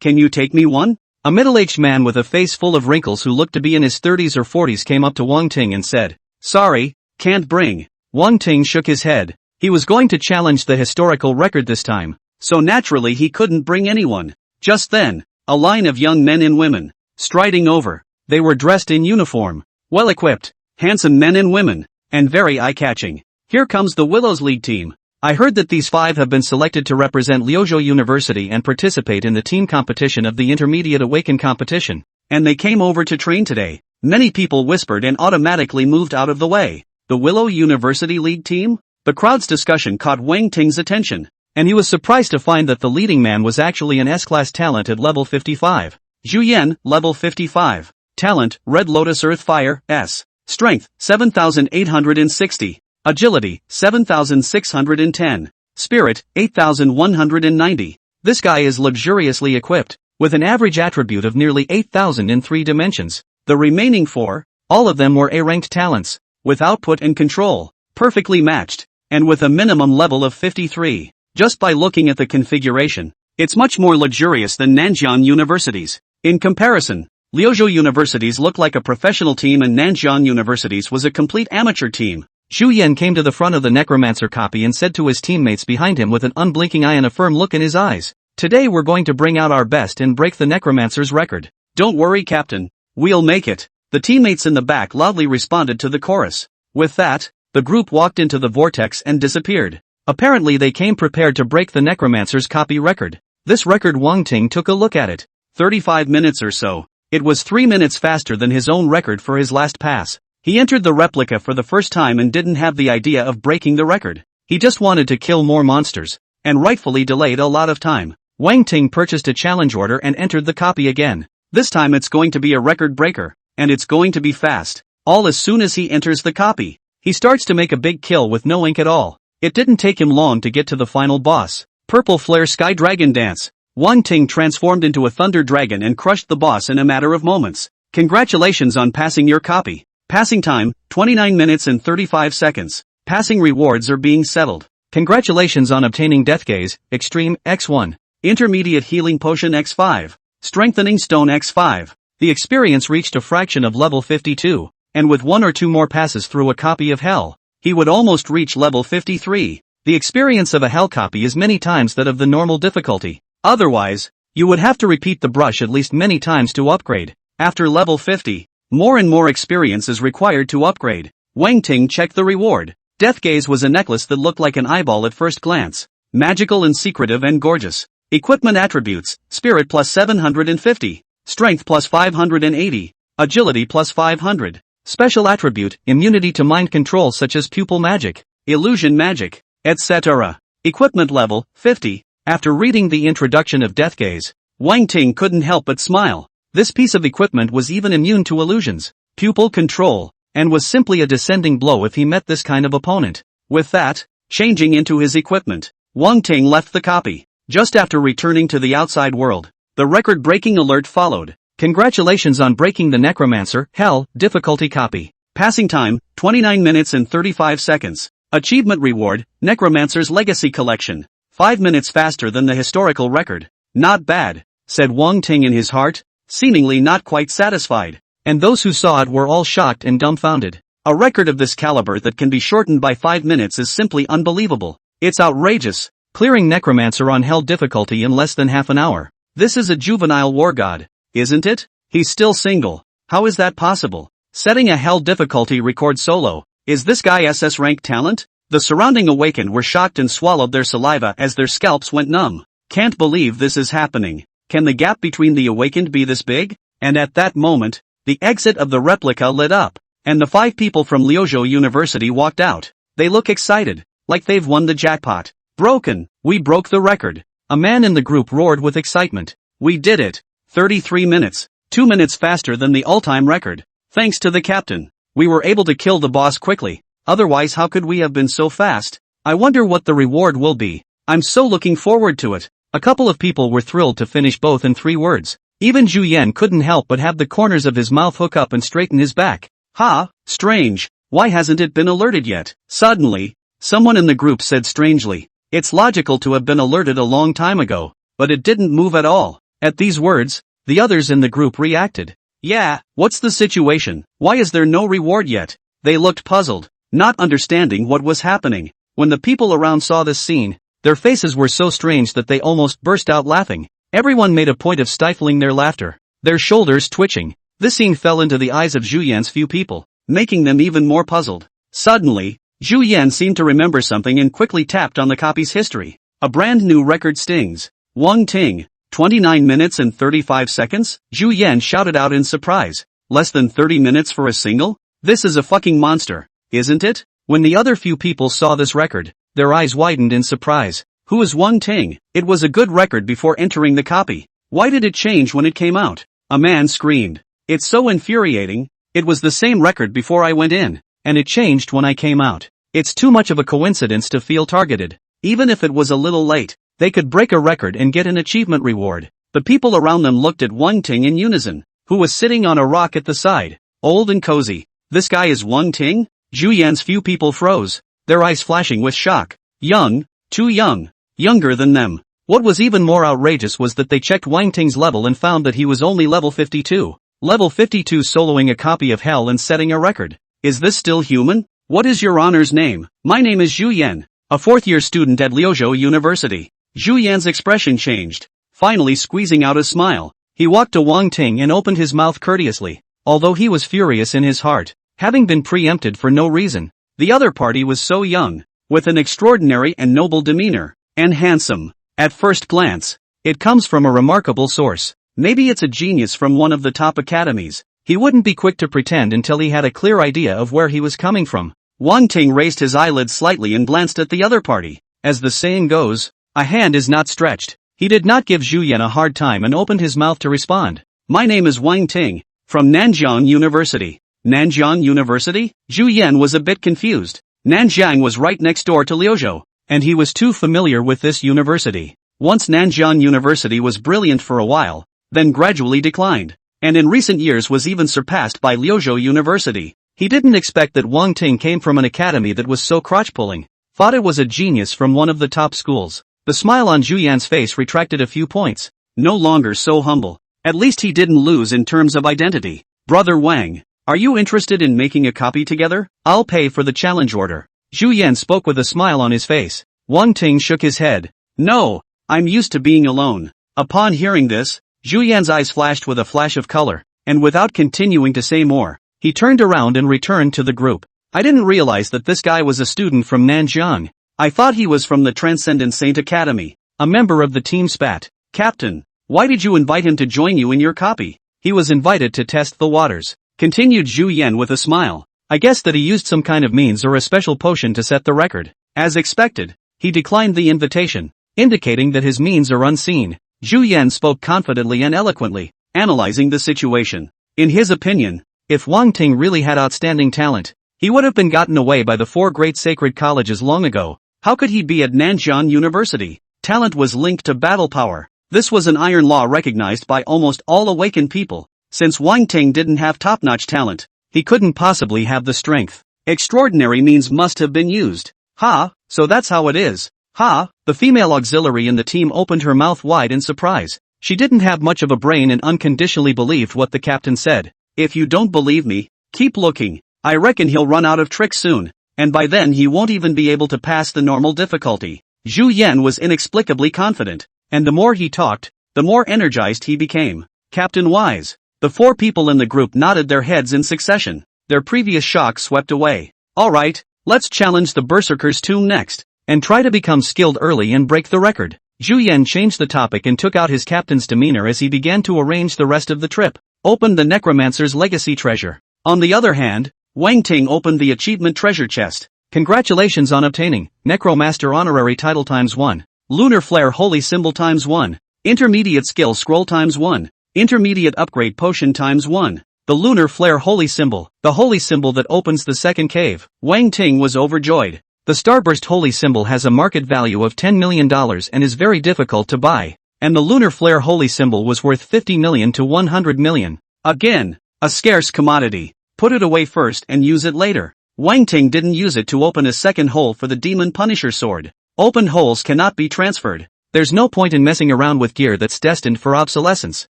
Can you take me one? A middle-aged man with a face full of wrinkles who looked to be in his 30s or 40s came up to Wang Ting and said, "Sorry, can't bring." Wang Ting shook his head. He was going to challenge the historical record this time, so naturally he couldn't bring anyone. Just then, a line of young men and women, striding over. They were dressed in uniform, well-equipped, handsome men and women, and very eye-catching. Here comes the Willows League team. I heard that these 5 have been selected to represent Liuzhou University and participate in the team competition of the Intermediate Awaken competition. And they came over to train today. Many people whispered and automatically moved out of the way. The Willow University League team? The crowd's discussion caught Wang Ting's attention, and he was surprised to find that the leading man was actually an S-class talent at level 55. Zhu Yan, level 55. Talent, Red Lotus Earth Fire, S. Strength, 7,860. Agility, 7,610. Spirit, 8,190. This guy is luxuriously equipped, with an average attribute of nearly 8,000 in 3 dimensions. The remaining 4, all of them were A-ranked talents, with output and control, perfectly matched, and with a minimum level of 53. Just by looking at the configuration, it's much more luxurious than Nanjiang University's. In comparison, Liuzhou University's looked like a professional team and Nanjiang University's was a complete amateur team. Zhu Yan came to the front of the necromancer copy and said to his teammates behind him with an unblinking eye and a firm look in his eyes, "Today we're going to bring out our best and break the necromancer's record." "Don't worry, Captain. We'll make it." The teammates in the back loudly responded to the chorus. With that, the group walked into the vortex and disappeared. Apparently they came prepared to break the necromancer's copy record. This record Wang Ting took a look at it. 35 minutes or so. It was 3 minutes faster than his own record for his last pass. He entered the replica for the first time and didn't have the idea of breaking the record. He just wanted to kill more monsters, and rightfully delayed a lot of time. Wang Ting purchased a challenge order and entered the copy again. This time it's going to be a record breaker, and it's going to be fast. All as soon as he enters the copy, he starts to make a big kill with no ink at all. It didn't take him long to get to the final boss. Purple Flare Sky Dragon Dance. Wang Ting transformed into a thunder dragon and crushed the boss in a matter of moments. Congratulations on passing your copy. Passing time, 29 minutes and 35 seconds. Passing rewards are being settled. Congratulations on obtaining Death Gaze, Extreme, X1. Intermediate Healing Potion X5. Strengthening Stone X5. The experience reached a fraction of level 52, and with 1 or 2 more passes through a copy of Hell, he would almost reach level 53. The experience of a Hell copy is many times that of the normal difficulty. Otherwise, you would have to repeat the brush at least many times to upgrade. After level 50, more and more experience is required to upgrade. Wang Ting checked the reward. Death Gaze was a necklace that looked like an eyeball at first glance. Magical and secretive and gorgeous. Equipment attributes, Spirit plus 750. Strength plus 580. Agility plus 500. Special attribute, immunity to mind control such as pupil magic, illusion magic, etc. Equipment level, 50. After reading the introduction of Death Gaze, Wang Ting couldn't help but smile. This piece of equipment was even immune to illusions, pupil control, and was simply a descending blow if he met this kind of opponent. With that, changing into his equipment, Wang Ting left the copy. Just after returning to the outside world, the record-breaking alert followed. Congratulations on breaking the Necromancer, Hell, difficulty copy. Passing time, 29 minutes and 35 seconds. Achievement reward, Necromancer's Legacy Collection. 5 minutes faster than the historical record. Not bad, said Wang Ting in his heart, seemingly not quite satisfied. And those who saw it were all shocked and dumbfounded. A record of this caliber that can be shortened by 5 minutes is simply unbelievable. It's outrageous. Clearing Necromancer on Hell difficulty in less than half an hour. This is a juvenile war god, isn't it? He's still single. How is that possible? Setting a Hell difficulty record solo. Is this guy SS rank talent? The surrounding Awakened were shocked and swallowed their saliva as their scalps went numb. Can't believe this is happening. Can the gap between the Awakened be this big? And at that moment, the exit of the replica lit up, and the 5 people from Liuzhou University walked out. They look excited, like they've won the jackpot. Broken! We broke the record. A man in the group roared with excitement. We did it! 33 minutes. 2 minutes faster than the all-time record. Thanks to the captain. We were able to kill the boss quickly. Otherwise how could we have been so fast? I wonder what the reward will be. I'm so looking forward to it. A couple of people were thrilled to finish both in 3 words. Even Zhu Yan couldn't help but have the corners of his mouth hook up and straighten his back. Ha! Strange. Why hasn't it been alerted yet? Suddenly, someone in the group said strangely. It's logical to have been alerted a long time ago, but it didn't move at all. At these words, the others in the group reacted. Yeah, what's the situation? Why is there no reward yet? They looked puzzled, not understanding what was happening. When the people around saw this scene, their faces were so strange that they almost burst out laughing. Everyone made a point of stifling their laughter, their shoulders twitching. This scene fell into the eyes of Zhu Yan's few people, making them even more puzzled. Suddenly, Zhu Yan seemed to remember something and quickly tapped on the copy's history. A brand new record stings. Wang Ting, 29 minutes and 35 seconds? Zhu Yan shouted out in surprise. Less than 30 minutes for a single? This is a fucking monster, isn't it? When the other few people saw this record, their eyes widened in surprise. Who is Wang Ting? It was a good record before entering the copy. Why did it change when it came out? A man screamed. It's so infuriating. It was the same record before I went in, and it changed when I came out. It's too much of a coincidence to feel targeted. Even if it was a little late, they could break a record and get an achievement reward. The people around them looked at Wang Ting in unison, who was sitting on a rock at the side, old and cozy. This guy is Wang Ting? Zhu Yan's few people froze, their eyes flashing with shock. Young, too young, younger than them. What was even more outrageous was that they checked Wang Ting's level and found that he was only level 52. Level 52 soloing a copy of Hell and setting a record. Is this still human? What is your honor's name? My name is Zhu Yan, a fourth-year student at Liuzhou University. Zhu Yan's expression changed, finally squeezing out a smile. He walked to Wang Ting and opened his mouth courteously, although he was furious in his heart, having been preempted for no reason. The other party was so young, with an extraordinary and noble demeanor, and handsome. At first glance, it comes from a remarkable source. Maybe it's a genius from one of the top academies. He wouldn't be quick to pretend until he had a clear idea of where he was coming from. Wang Ting raised his eyelids slightly and glanced at the other party. As the saying goes, a hand is not stretched. He did not give Zhu Yan a hard time and opened his mouth to respond. My name is Wang Ting, from Nanjiang University. Nanjiang University? Zhu Yan was a bit confused. Nanjiang was right next door to Liuzhou, and he was too familiar with this university. Once Nanjiang University was brilliant for a while, then gradually declined, and in recent years was even surpassed by Liuzhou University. He didn't expect that Wang Ting came from an academy that was so crotch-pulling. Thought it was a genius from one of the top schools. The smile on Zhu Yan's face retracted a few points. No longer so humble. At least he didn't lose in terms of identity. Brother Wang, are you interested in making a copy together? I'll pay for the challenge order. Zhu Yan spoke with a smile on his face. Wang Ting shook his head. No, I'm used to being alone. Upon hearing this, Zhu Yan's eyes flashed with a flash of color, and without continuing to say more, he turned around and returned to the group. I didn't realize that this guy was a student from Nanjiang. I thought he was from the Transcendent Saint Academy. A member of the team spat. Captain, why did you invite him to join you in your copy? He was invited to test the waters. Continued Zhu Yan with a smile. I guess that he used some kind of means or a special potion to set the record. As expected, he declined the invitation, indicating that his means are unseen. Zhu Yan spoke confidently and eloquently, analyzing the situation. In his opinion, if Wang Ting really had outstanding talent, he would have been gotten away by the 4 great sacred colleges long ago. How could he be at Nanjiang University? Talent was linked to battle power. This was an iron law recognized by almost all awakened people. Since Wang Ting didn't have top-notch talent, he couldn't possibly have the strength. Extraordinary means must have been used. Ha, so that's how it is. Ha, the female auxiliary in the team opened her mouth wide in surprise. She didn't have much of a brain and unconditionally believed what the captain said. If you don't believe me, keep looking. I reckon he'll run out of tricks soon, and by then he won't even be able to pass the normal difficulty. Zhu Yan was inexplicably confident, and the more he talked, the more energized he became. Captain Wise. The 4 people in the group nodded their heads in succession. Their previous shock swept away. Alright, let's challenge the Berserker's tomb next, and try to become skilled early and break the record. Zhu Yan changed the topic and took out his captain's demeanor as he began to arrange the rest of the trip. Opened the Necromancer's legacy treasure. On the other hand, Wang Ting opened the achievement treasure chest. Congratulations on obtaining Necromaster Honorary Title ×1. Lunar Flare Holy Symbol ×1. Intermediate Skill Scroll ×1. Intermediate Upgrade Potion ×1. The Lunar Flare Holy Symbol, the holy symbol that opens the second cave. Wang Ting was overjoyed. The Starburst Holy Symbol has a market value of $10 million and is very difficult to buy. And the Lunar Flare Holy Symbol was worth $50 million to $100 million. Again, a scarce commodity. Put it away first and use it later. Wang Ting didn't use it to open a second hole for the Demon Punisher sword. Open holes cannot be transferred. There's no point in messing around with gear that's destined for obsolescence.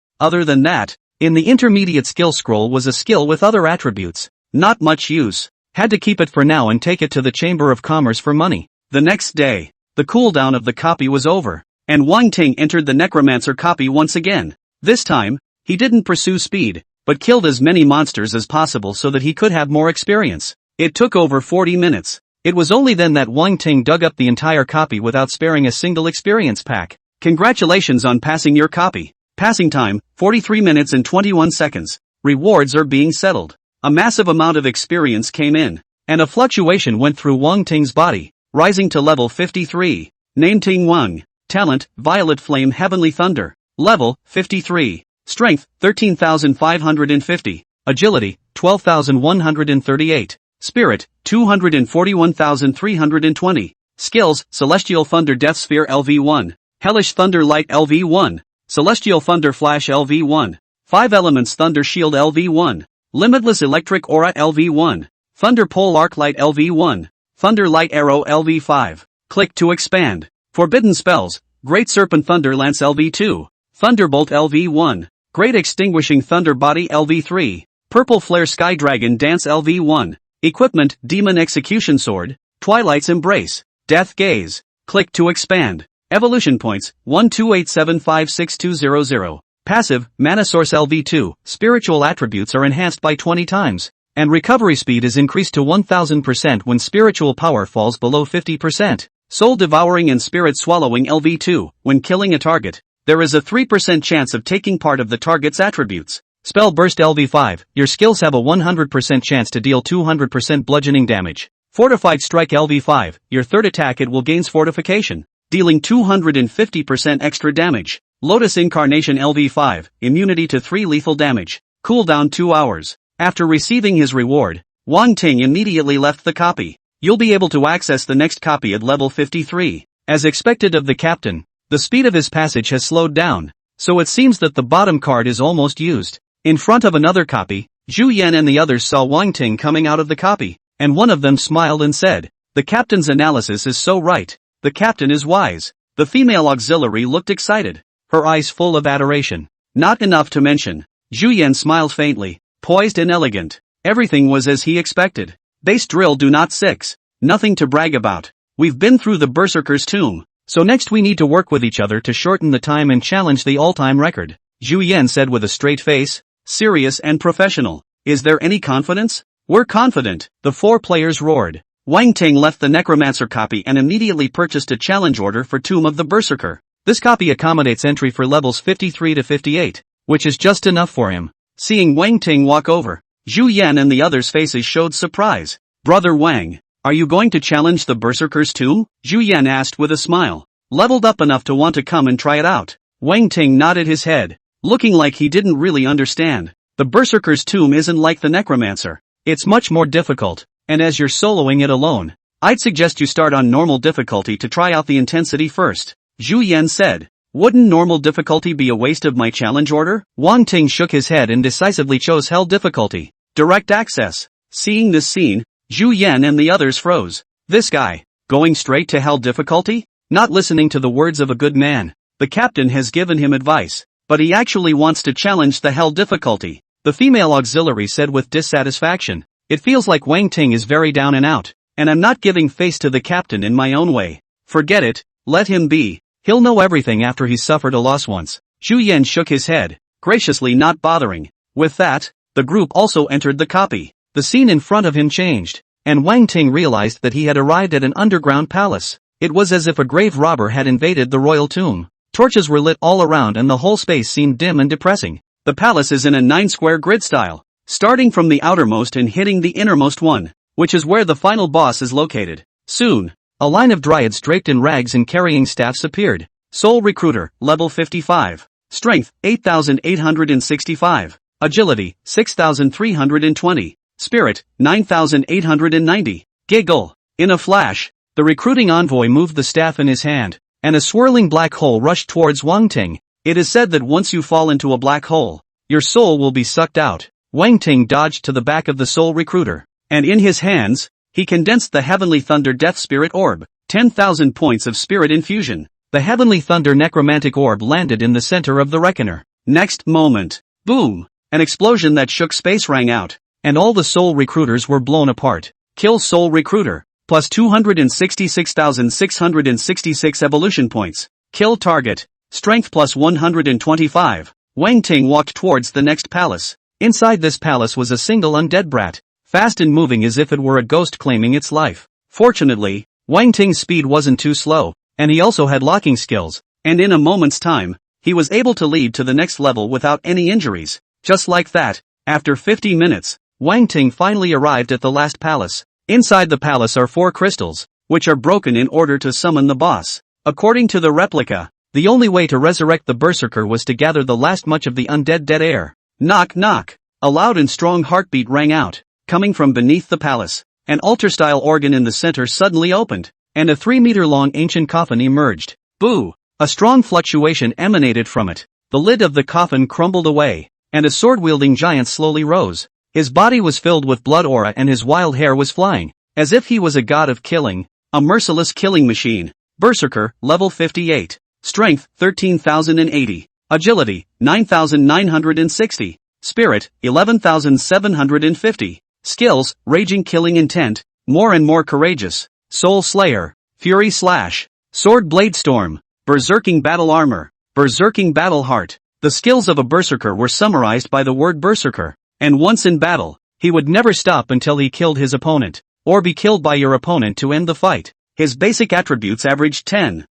Other than that, in the intermediate skill scroll was a skill with other attributes. Not much use. Had to keep it for now and take it to the Chamber of Commerce for money. The next day, the cooldown of the copy was over, and Wang Ting entered the Necromancer copy once again. This time, he didn't pursue speed, but killed as many monsters as possible so that he could have more experience. It took over 40 minutes. It was only then that Wang Ting dug up the entire copy without sparing a single experience pack. Congratulations on passing your copy. Passing time, 43 minutes and 21 seconds. Rewards are being settled. A massive amount of experience came in, and a fluctuation went through Wang Ting's body, rising to level 53. Name Ting Wang. Talent, Violet Flame Heavenly Thunder. Level, 53. Strength, 13,550. Agility, 12,138. Spirit, 241,320. Skills, Celestial Thunder Death Sphere LV1. Hellish Thunder Light LV1. Celestial Thunder Flash LV1. 5 Elements Thunder Shield LV1. Limitless Electric Aura LV1. Thunder Pole Arc Light LV1. Thunder Light Arrow LV5. Click to expand. Forbidden Spells, Great Serpent Thunder Lance LV2. Thunderbolt LV1. Great Extinguishing Thunder Body LV3. Purple Flare Sky Dragon Dance LV1. Equipment, Demon Execution Sword. Twilight's Embrace. Death Gaze. Click to expand. Evolution Points, 128756200. Passive, Mana Source LV2, spiritual attributes are enhanced by 20 times, and recovery speed is increased to 1000% when spiritual power falls below 50%. Soul Devouring and Spirit Swallowing LV2, when killing a target, there is a 3% chance of taking part of the target's attributes. Spell Burst LV5, your skills have a 100% chance to deal 200% bludgeoning damage. Fortified Strike LV5, your third attack it will gains fortification, dealing 250% extra damage. Lotus Incarnation LV5, immunity to 3 lethal damage. Cooldown 2 hours. After receiving his reward, Wang Ting immediately left the copy. You'll be able to access the next copy at level 53. As expected of the captain, the speed of his passage has slowed down, so it seems that the bottom card is almost used. In front of another copy, Zhu Yan and the others saw Wang Ting coming out of the copy, and one of them smiled and said, "The captain's analysis is so right. The captain is wise." The female auxiliary looked excited, her eyes full of adoration. Not enough to mention, Zhu Yan smiled faintly, poised and elegant. Everything was as he expected. Base drill do not 6. Nothing to brag about. We've been through the Berserker's tomb, so next we need to work with each other to shorten the time and challenge the all-time record. Zhu Yan said with a straight face, serious and professional. Is there any confidence? We're confident, the 4 players roared. Wang Ting left the Necromancer copy and immediately purchased a challenge order for Tomb of the Berserker. This copy accommodates entry for levels 53 to 58, which is just enough for him. Seeing Wang Ting walk over, Zhu Yan and the others' faces showed surprise. Brother Wang, are you going to challenge the Berserker's tomb? Zhu Yan asked with a smile. Leveled up enough to want to come and try it out. Wang Ting nodded his head, looking like he didn't really understand. The Berserker's tomb isn't like the Necromancer. It's much more difficult, and as you're soloing it alone, I'd suggest you start on normal difficulty to try out the intensity first. Zhu Yan said. Wouldn't normal difficulty be a waste of my challenge order? Wang Ting shook his head and decisively chose hell difficulty. Direct access. Seeing this scene, Zhu Yan and the others froze. This guy, going straight to hell difficulty? Not listening to the words of a good man. The captain has given him advice, but he actually wants to challenge the hell difficulty. The female auxiliary said with dissatisfaction. It feels like Wang Ting is very down and out, and I'm not giving face to the captain in my own way. Forget it, let him be. He'll know everything after he's suffered a loss once. Zhu Yan shook his head, graciously not bothering. With that, the group also entered the copy. The scene in front of him changed, and Wang Ting realized that he had arrived at an underground palace. It was as if a grave robber had invaded the royal tomb. Torches were lit all around and the whole space seemed dim and depressing. The palace is in a 9-square grid style, starting from the outermost and hitting the innermost one, which is where the final boss is located. Soon, a line of dryads draped in rags and carrying staffs appeared. Soul Recruiter, level 55. Strength, 8,865. Agility, 6,320. Spirit, 9,890. Giggle. In a flash, the recruiting envoy moved the staff in his hand, and a swirling black hole rushed towards Wang Ting. It is said that once you fall into a black hole, your soul will be sucked out. Wang Ting dodged to the back of the Soul Recruiter, and in his hands, he condensed the Heavenly Thunder Death Spirit Orb. 10,000 points of spirit infusion. The Heavenly Thunder Necromantic Orb landed in the center of the Reckoner. Next moment, boom! An explosion that shook space rang out, and all the Soul Recruiters were blown apart. Kill Soul Recruiter. Plus 266,666 evolution points. Kill target. Strength plus 125. Wang Ting walked towards the next palace. Inside this palace was a single undead brat, fast and moving as if it were a ghost claiming its life. Fortunately, Wang Ting's speed wasn't too slow, and he also had locking skills, and in a moment's time, he was able to lead to the next level without any injuries. Just like that, after 50 minutes, Wang Ting finally arrived at the last palace. Inside the palace are 4 crystals, which are broken in order to summon the boss. According to the replica, the only way to resurrect the berserker was to gather the last much of the undead dead air. Knock knock. A loud and strong heartbeat rang out, coming from beneath the palace. An altar-style organ in the center suddenly opened, and a 3-meter-long ancient coffin emerged. Boo! A strong fluctuation emanated from it. The lid of the coffin crumbled away, and a sword-wielding giant slowly rose. His body was filled with blood aura and his wild hair was flying, as if he was a god of killing, a merciless killing machine. Berserker, level 58. Strength, 13,080. Agility, 9,960. Spirit, 11,750. Skills, Raging Killing Intent, More and More Courageous, Soul Slayer, Fury Slash, Sword Blade Storm, Berserking Battle Armor, Berserking Battle Heart. The skills of a berserker were summarized by the word berserker, and once in battle, he would never stop until he killed his opponent, or be killed by your opponent to end the fight. His basic attributes averaged 10,000,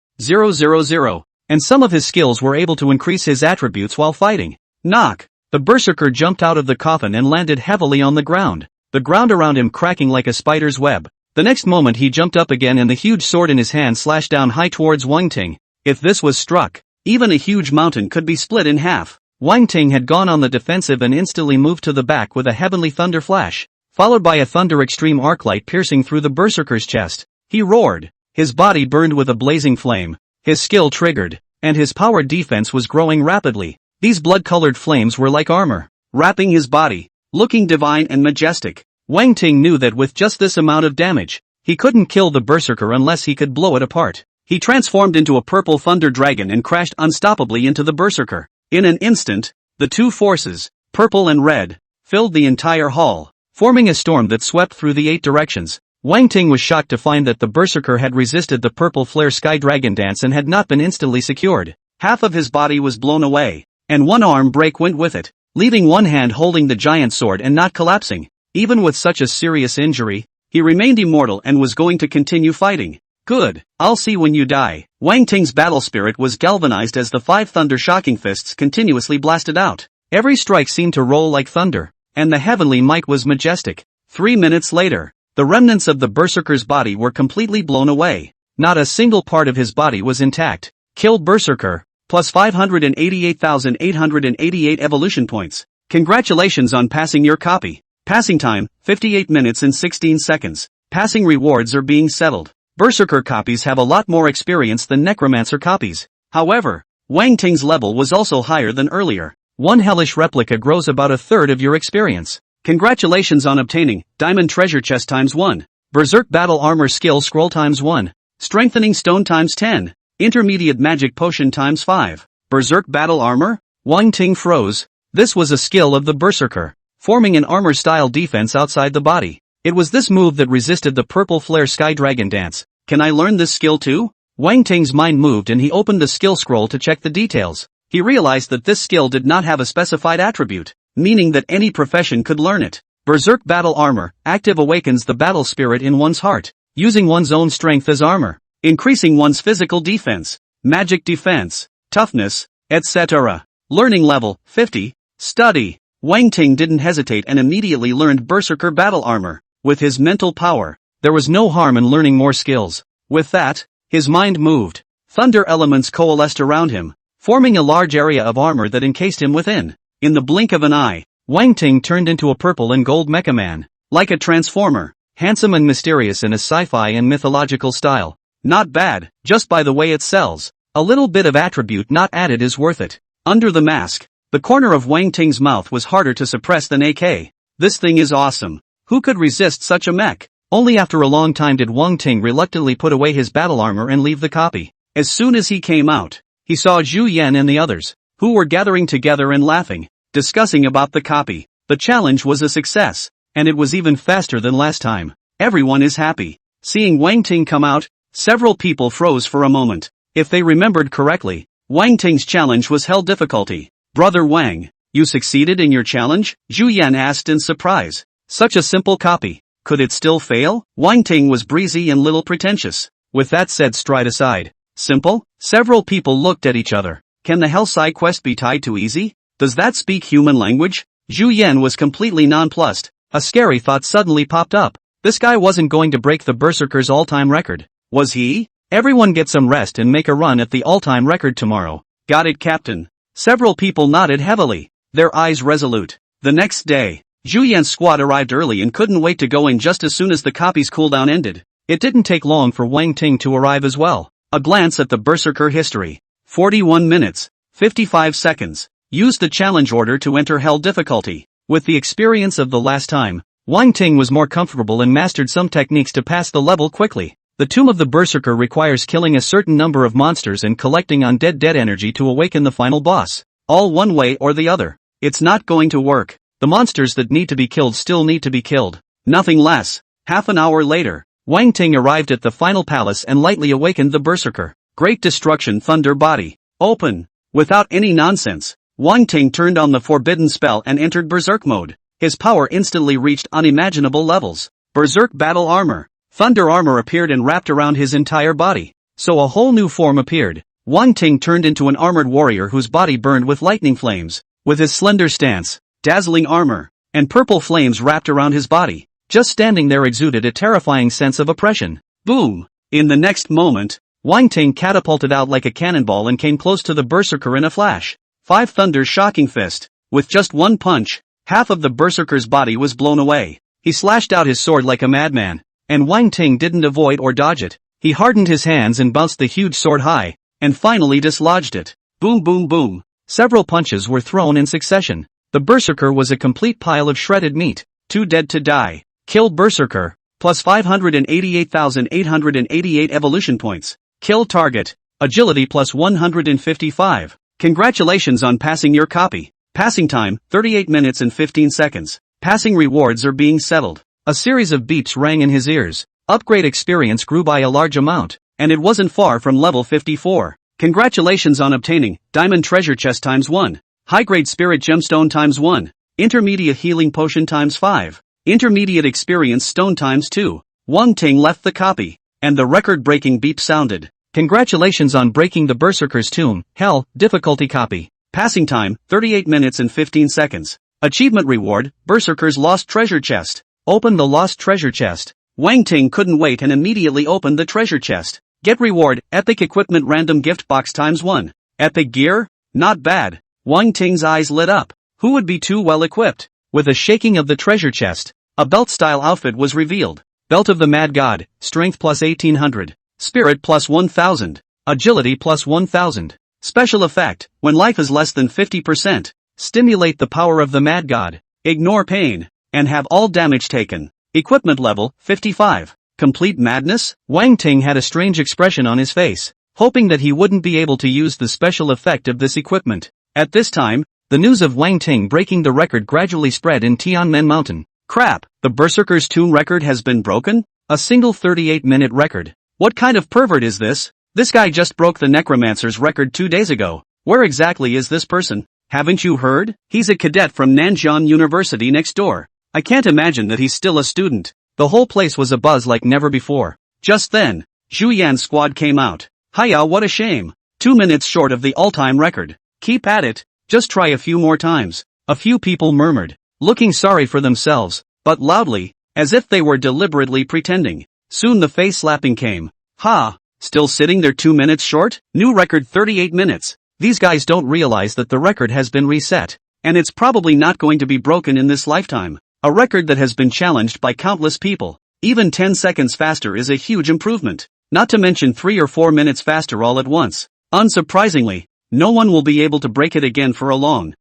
and some of his skills were able to increase his attributes while fighting. Knock! The berserker jumped out of the coffin and landed heavily on the ground, the ground around him cracking like a spider's web. The next moment he jumped up again and the huge sword in his hand slashed down high towards Wang Ting. If this was struck, even a huge mountain could be split in half. Wang Ting had gone on the defensive and instantly moved to the back with a heavenly thunder flash, followed by a thunder extreme arc light piercing through the berserker's chest. He roared. His body burned with a blazing flame. His skill triggered, and his power defense was growing rapidly. These blood-colored flames were like armor, wrapping his body, looking divine and majestic. Wang Ting knew that with just this amount of damage, he couldn't kill the berserker unless he could blow it apart. He transformed into a purple thunder dragon and crashed unstoppably into the berserker. In an instant, the two forces, purple and red, filled the entire hall, forming a storm that swept through the 8 directions. Wang Ting was shocked to find that the berserker had resisted the purple flare sky dragon dance and had not been instantly secured. Half of his body was blown away, and one arm break went with it, leaving one hand holding the giant sword and not collapsing. Even with such a serious injury, he remained immortal and was going to continue fighting. Good, I'll see when you die. Wang Ting's battle spirit was galvanized as the 5 thunder shocking fists continuously blasted out. Every strike seemed to roll like thunder, and the heavenly might was majestic. 3 minutes later, the remnants of the berserker's body were completely blown away. Not a single part of his body was intact. Killed berserker, plus 588,888 evolution points. Congratulations on passing your copy. Passing time, 58 minutes and 16 seconds. Passing rewards are being settled. Berserker copies have a lot more experience than Necromancer copies. However, Wang Ting's level was also higher than earlier. One hellish replica grows about a third of your experience. Congratulations on obtaining Diamond Treasure Chest times 1. Berserk Battle Armor Skill Scroll times 1. Strengthening Stone times 10. Intermediate Magic Potion times 5. Berserk Battle Armor? Wang Ting froze. This was a skill of the Berserker, forming an armor-style defense outside the body. It was this move that resisted the purple flare sky dragon dance. Can I learn this skill too? Wang Ting's mind moved and he opened the skill scroll to check the details. He realized that this skill did not have a specified attribute, meaning that any profession could learn it. Berserk Battle Armor, active awakens the battle spirit in one's heart, using one's own strength as armor, increasing one's physical defense, magic defense, toughness, etc. Learning level, 50. Study. Wang Ting didn't hesitate and immediately learned Berserker Battle Armor. With his mental power, there was no harm in learning more skills. With that, his mind moved. Thunder elements coalesced around him, forming a large area of armor that encased him within. In the blink of an eye, Wang Ting turned into a purple and gold mecha man. Like a transformer, handsome and mysterious in a sci-fi and mythological style. Not bad, just by the way it sells. A little bit of attribute not added is worth it. Under the mask, the corner of Wang Ting's mouth was harder to suppress than AK. This thing is awesome. Who could resist such a mech? Only after a long time did Wang Ting reluctantly put away his battle armor and leave the copy. As soon as he came out, he saw Zhu Yan and the others, who were gathering together and laughing, discussing about the copy. The challenge was a success, and it was even faster than last time. Everyone is happy. Seeing Wang Ting come out, several people froze for a moment. If they remembered correctly, Wang Ting's challenge was hell difficulty. Brother Wang, you succeeded in your challenge? Zhu Yan asked in surprise. Such a simple copy. Could it still fail? Wang Ting was breezy and little pretentious. With that said, stride aside. Simple? Several people looked at each other. Can the hell side quest be tied to easy? Does that speak human language? Zhu Yan was completely nonplussed. A scary thought suddenly popped up. This guy wasn't going to break the Berserker's all-time record. Was he? Everyone get some rest and make a run at the all-time record tomorrow. Got it, Captain. Several people nodded heavily, their eyes resolute. The next day, Zhu Yan's squad arrived early and couldn't wait to go in just as soon as the copy's cooldown ended. It didn't take long for Wang Ting to arrive as well. A glance at the Berserker history. 41 minutes, 55 seconds. Use the challenge order to enter hell difficulty. With the experience of the last time, Wang Ting was more comfortable and mastered some techniques to pass the level quickly. The Tomb of the Berserker requires killing a certain number of monsters and collecting undead dead energy to awaken the final boss. All one way or the other. It's not going to work. The monsters that need to be killed still need to be killed. Nothing less. Half an hour later, Wang Ting arrived at the final palace and lightly awakened the Berserker. Great Destruction Thunder Body. Open. Without any nonsense, Wang Ting turned on the forbidden spell and entered Berserk mode. His power instantly reached unimaginable levels. Berserk Battle Armor. Thunder armor appeared and wrapped around his entire body. So a whole new form appeared. Wang Ting turned into an armored warrior whose body burned with lightning flames. With his slender stance, dazzling armor, and purple flames wrapped around his body, just standing there exuded a terrifying sense of oppression. Boom! In the next moment, Wang Ting catapulted out like a cannonball and came close to the Berserker in a flash. 5 Thunder's shocking fist. With just one punch, half of the Berserker's body was blown away. He slashed out his sword like a madman. And Wang Ting didn't avoid or dodge it. He hardened his hands and bounced the huge sword high, and finally dislodged it. Boom boom boom. Several punches were thrown in succession. The Berserker was a complete pile of shredded meat. Too dead to die. Kill Berserker. Plus 588,888 evolution points. Kill target. Agility plus 155. Congratulations on passing your copy. Passing time, 38 minutes and 15 seconds. Passing rewards are being settled. A series of beeps rang in his ears. Upgrade experience grew by a large amount, and it wasn't far from level 54. Congratulations on obtaining Diamond Treasure Chest ×1, High-Grade Spirit Gemstone ×1, Intermediate Healing Potion ×5, Intermediate Experience Stone ×2. Wang Ting left the copy, and the record-breaking beep sounded. Congratulations on breaking the Berserker's Tomb, Hell, difficulty copy. Passing time, 38 minutes and 15 seconds. Achievement reward, Berserker's Lost Treasure Chest. Open the lost treasure chest. Wang Ting couldn't wait and immediately opened the treasure chest. Get reward, Epic Equipment Random Gift Box ×1. Epic Gear? Not bad. Wang Ting's eyes lit up. Who would be too well equipped? With a shaking of the treasure chest, a belt-style outfit was revealed. Belt of the Mad God, Strength plus 1800. Spirit plus 1000. Agility plus 1000. Special effect, when life is less than 50%. Stimulate the power of the Mad God. Ignore pain. And have all damage taken. Equipment level, 55. Complete madness? Wang Ting had a strange expression on his face, hoping that he wouldn't be able to use the special effect of this equipment. At this time, the news of Wang Ting breaking the record gradually spread in Tianmen Mountain. Crap, the Berserker's Tomb record has been broken? A single 38-minute record. What kind of pervert is this? This guy just broke the Necromancer's record 2 days ago. Where exactly is this person? Haven't you heard? He's a cadet from Nanjian University next door. I can't imagine that he's still a student. The whole place was abuzz like never before. Just then, Zhu Yan's squad came out. Hiya, what a shame. 2 minutes short of the all-time record. Keep at it. Just try a few more times. A few people murmured, looking sorry for themselves, but loudly, as if they were deliberately pretending. Soon the face slapping came. Ha! Still sitting there 2 minutes short? New record 38 minutes. These guys don't realize that the record has been reset. And it's probably not going to be broken in this lifetime. A record that has been challenged by countless people. Even 10 seconds faster is a huge improvement. Not to mention 3 or 4 minutes faster all at once. Unsurprisingly, no one will be able to break it again for a long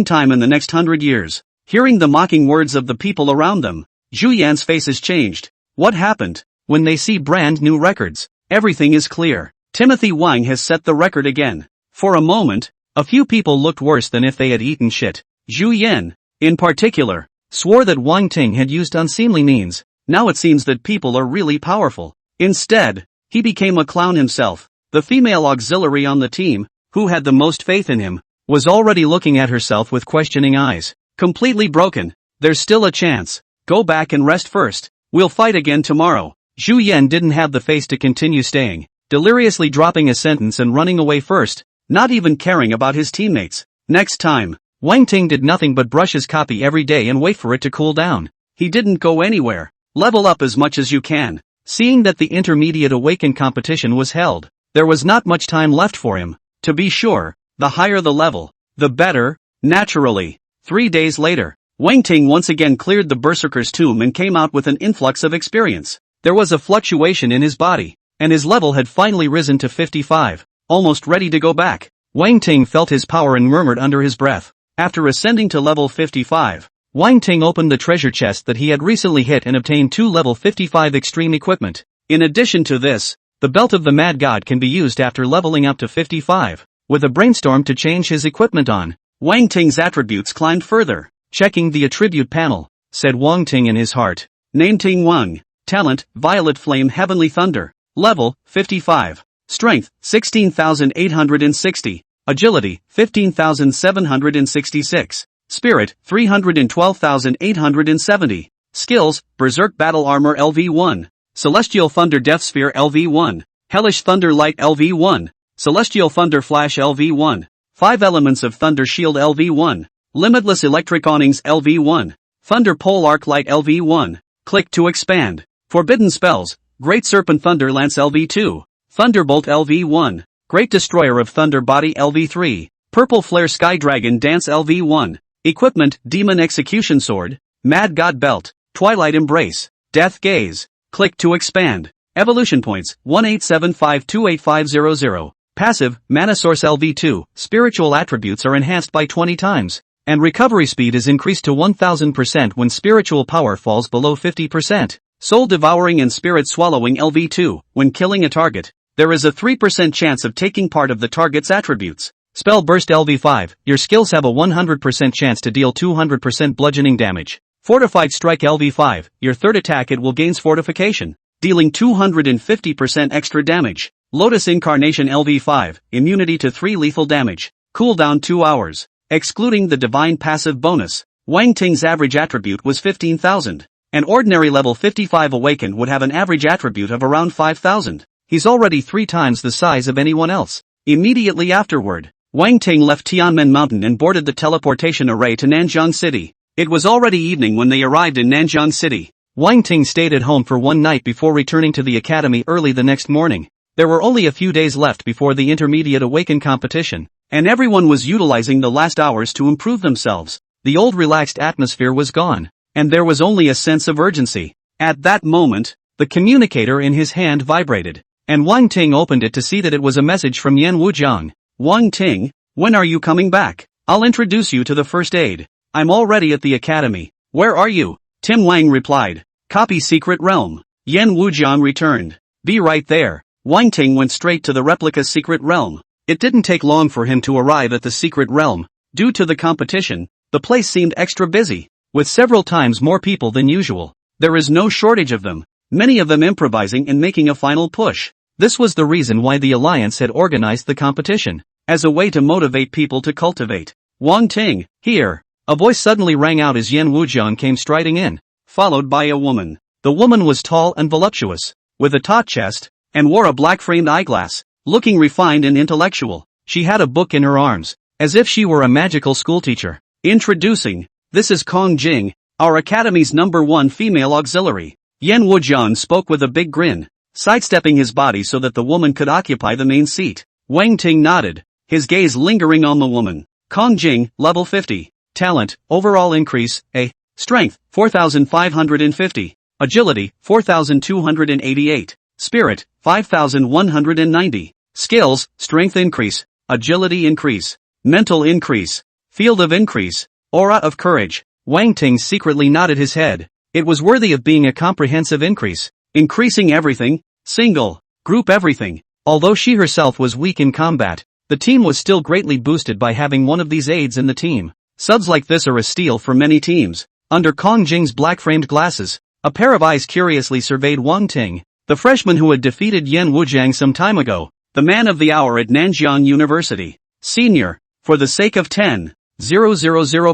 time in the next 100 years. Hearing the mocking words of the people around them, Zhu Yan's faces changed. What happened? When they see brand new records, everything is clear. Timothy Wang has set the record again. For a moment, a few people looked worse than if they had eaten shit. Zhu Yan, in particular, swore that Wang Ting had used unseemly means. Now it seems that people are really powerful. Instead, he became a clown himself. The female auxiliary on the team, who had the most faith in him, was already looking at herself with questioning eyes. Completely broken. There's still a chance. Go back and rest first. We'll fight again tomorrow. Zhu Yan didn't have the face to continue staying, deliriously dropping a sentence and running away first, not even caring about his teammates. Next time, Wang Ting did nothing but brush his copy every day and wait for it to cool down. He didn't go anywhere. Level up as much as you can. Seeing that the intermediate awaken competition was held, there was not much time left for him. To be sure, the higher the level, the better. Naturally. 3 days later, Wang Ting once again cleared the Berserker's tomb and came out with an influx of experience. There was a fluctuation in his body, and his level had finally risen to 55, almost ready to go back. Wang Ting felt his power and murmured under his breath. After ascending to level 55, Wang Ting opened the treasure chest that he had recently hit and obtained 2 level 55 extreme equipment. In addition to this, the belt of the Mad God can be used after leveling up to 55, with a brainstorm to change his equipment on. Wang Ting's attributes climbed further. Checking the attribute panel, said Wang Ting in his heart. Name Ting Wang. Talent, Violet Flame Heavenly Thunder. Level, 55. Strength, 16,860. Agility, 15,766. Spirit, 312,870. Skills, Berserk Battle Armor LV1. Celestial Thunder Death Sphere LV1. Hellish Thunder Light LV1. Celestial Thunder Flash LV1. 5 Elements of Thunder Shield LV1. Limitless Electric Awnings LV1. Thunder Pole Arc Light LV1. Click to expand. Forbidden Spells, Great Serpent Thunder Lance LV2. Thunderbolt LV1. Great Destroyer of Thunder Body LV3. Purple Flare Sky Dragon Dance LV1. Equipment, Demon Execution Sword. Mad God Belt. Twilight Embrace. Death Gaze. Click to expand. Evolution Points, 187528500. Passive, Mana Source LV2, spiritual attributes are enhanced by 20 times, and recovery speed is increased to 1000% when spiritual power falls below 50%. Soul Devouring and Spirit Swallowing LV2, when killing a target, there is a 3% chance of taking part of the target's attributes. Spell Burst LV5, your skills have a 100% chance to deal 200% bludgeoning damage. Fortified Strike LV5, your third attack it will gains fortification, dealing 250% extra damage. Lotus Incarnation LV5, immunity to 3 lethal damage. Cooldown 2 hours. Excluding the divine passive bonus, Wang Ting's average attribute was 15,000. An ordinary level 55 awakened would have an average attribute of around 5,000. He's already 3 times the size of anyone else. Immediately afterward, Wang Ting left Tianmen Mountain and boarded the teleportation array to Nanjiang City. It was already evening when they arrived in Nanjiang City. Wang Ting stayed at home for one night before returning to the academy early the next morning. There were only a few days left before the intermediate awaken competition, and everyone was utilizing the last hours to improve themselves. The old relaxed atmosphere was gone, and there was only a sense of urgency. At that moment, the communicator in his hand vibrated, and Wang Ting opened it to see that it was a message from Yan Wujiang. Wang Ting, when are you coming back? I'll introduce you to the first aid. I'm already at the academy. Where are you? Tim Wang replied. Copy Secret Realm. Yan Wujiang returned. Be right there. Wang Ting went straight to the replica's secret realm. It didn't take long for him to arrive at the secret realm. Due to the competition, the place seemed extra busy, with several times more people than usual. There is no shortage of them, many of them improvising and making a final push. This was the reason why the Alliance had organized the competition, as a way to motivate people to cultivate. Wang Ting, here. A voice suddenly rang out as Yan Wujiang came striding in, followed by a woman. The woman was tall and voluptuous, with a taut chest, and wore a black-framed eyeglass, looking refined and intellectual. She had a book in her arms, as if she were a magical schoolteacher. Introducing, this is Kong Jing, our academy's #1 female auxiliary. Yan Wujian spoke with a big grin, sidestepping his body so that the woman could occupy the main seat. Wang Ting nodded, his gaze lingering on the woman. Kong Jing, level 50. Talent, overall increase, A. Strength, 4,550. Agility, 4,288. Spirit, 5,190. Skills, Strength increase, Agility increase, Mental increase, Field of increase, Aura of courage. Wang Ting secretly nodded his head. It was worthy of being a comprehensive increase. Increasing everything, single, group everything. Although she herself was weak in combat, the team was still greatly boosted by having one of these aids in the team. Subs like this are a steal for many teams. Under Kong Jing's black-framed glasses, a pair of eyes curiously surveyed Wang Ting, the freshman who had defeated Yan Wujiang some time ago, the man of the hour at Nanjiang University. Senior, for the sake of 10,000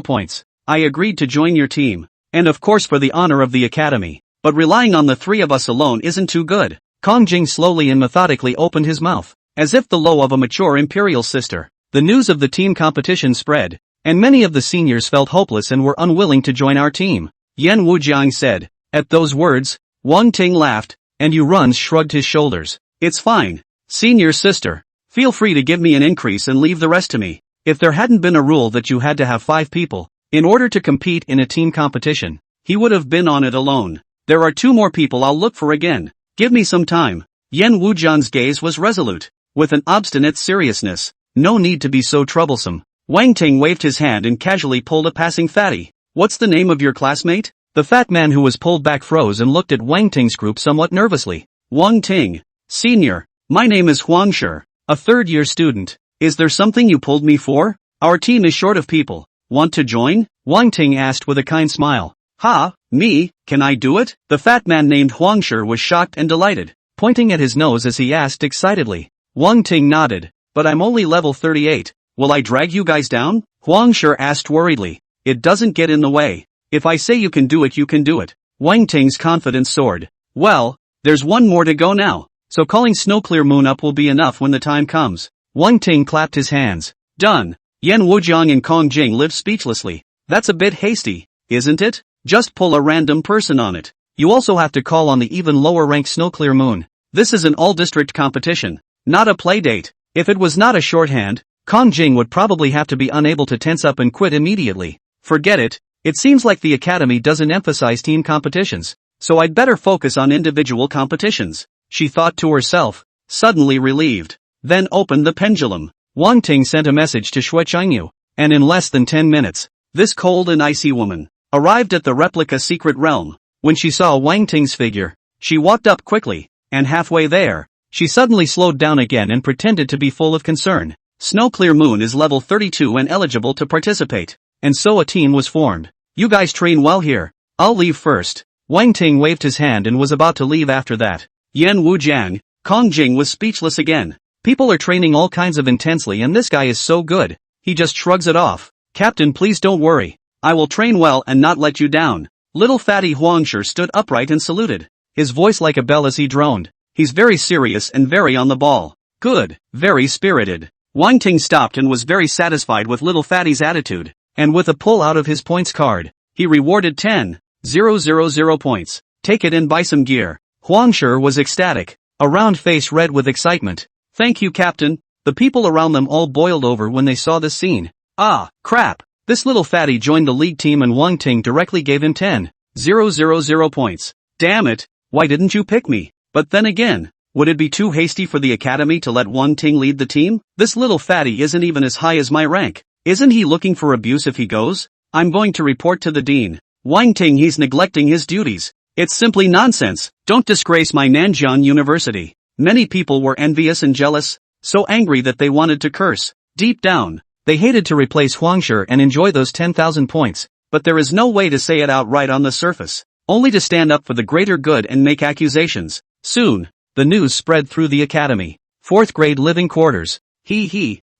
points, I agreed to join your team, and of course for the honor of the academy. but relying on the three of us alone isn't too good. Kong Jing slowly and methodically opened his mouth, as if the low of a mature imperial sister. The news of the team competition spread, and many of the seniors felt hopeless and were unwilling to join our team. Yan Wujiang said. At those words, Wang Ting laughed, and Yu Runs shrugged his shoulders. It's fine. Senior sister. Feel free to give me an increase and leave the rest to me. If there hadn't been a rule that you had to have 5 people, in order to compete in a team competition, he would have been on it alone. There are 2 more people I'll look for again. Give me some time. Yan Wujiang's gaze was resolute, with an obstinate seriousness. No need to be so troublesome. Wang Ting waved his hand and casually pulled a passing fatty. What's the name of your classmate? The fat man who was pulled back froze and looked at Wang Ting's group somewhat nervously. Wang Ting. Senior. My name is Huang Shi, a third-year student. Is there something you pulled me for? Our team is short of people. Want to join? Wang Ting asked with a kind smile. Ha, me, can I do it? The fat man named Huang Shi was shocked and delighted, pointing at his nose as he asked excitedly. Wang Ting nodded. But I'm only level 38. Will I drag you guys down? Huang Shi asked worriedly. It doesn't get in the way. If I say you can do it, you can do it. Wang Ting's confidence soared. Well, there's one more to go now, so calling Snow Clear Moon up will be enough when the time comes. Wang Ting clapped his hands. Done. Yan Wujiang and Kong Jing lived speechlessly. That's a bit hasty, isn't it? Just pull a random person on it. You also have to call on the even lower ranked Snow Clear Moon. This is an all-district competition, not a playdate. If it was not a shorthand, Kong Jing would probably have to be unable to tense up and quit immediately. Forget it. It seems like the academy doesn't emphasize team competitions, so I'd better focus on individual competitions, she thought to herself, suddenly relieved. Then opened the pendulum. Wang Ting sent a message to Shui Changyu, and in less than 10 minutes, this cold and icy woman arrived at the replica secret realm. When she saw Wang Ting's figure, she walked up quickly, and halfway there, she suddenly slowed down again and pretended to be full of concern. Snow Clear Moon is level 32 and eligible to participate, and so a team was formed. You guys train well here. I'll leave first. Wang Ting waved his hand and was about to leave after that. Yan Wujiang, Kong Jing was speechless again. People are training all kinds of intensely and this guy is so good. He just shrugs it off. Captain, please don't worry. I will train well and not let you down. Little fatty Huang Shi stood upright and saluted, his voice like a bell as he droned. He's very serious and very on the ball. Good, very spirited. Wang Ting stopped and was very satisfied with little fatty's attitude, and with a pull out of his points card, he rewarded 10,000 points. Take it and buy some gear. Huang Shi was ecstatic, a round face red with excitement. Thank you, Captain. The people around them all boiled over when they saw this scene. Ah, crap. This little fatty joined the league team and Wang Ting directly gave him 10,000 points. Damn it, why didn't you pick me? But then again, would it be too hasty for the academy to let Wang Ting lead the team? This little fatty isn't even as high as my rank. Isn't he looking for abuse if he goes? I'm going to report to the dean. Wang Ting, he's neglecting his duties. It's simply nonsense. Don't disgrace my Nanjian University. Many people were envious and jealous, so angry that they wanted to curse. Deep down, they hated to replace Huang Shi and enjoy those 10,000 points, but there is no way to say it outright on the surface, only to stand up for the greater good and make accusations. Soon, the news spread through the academy. 4th grade living quarters.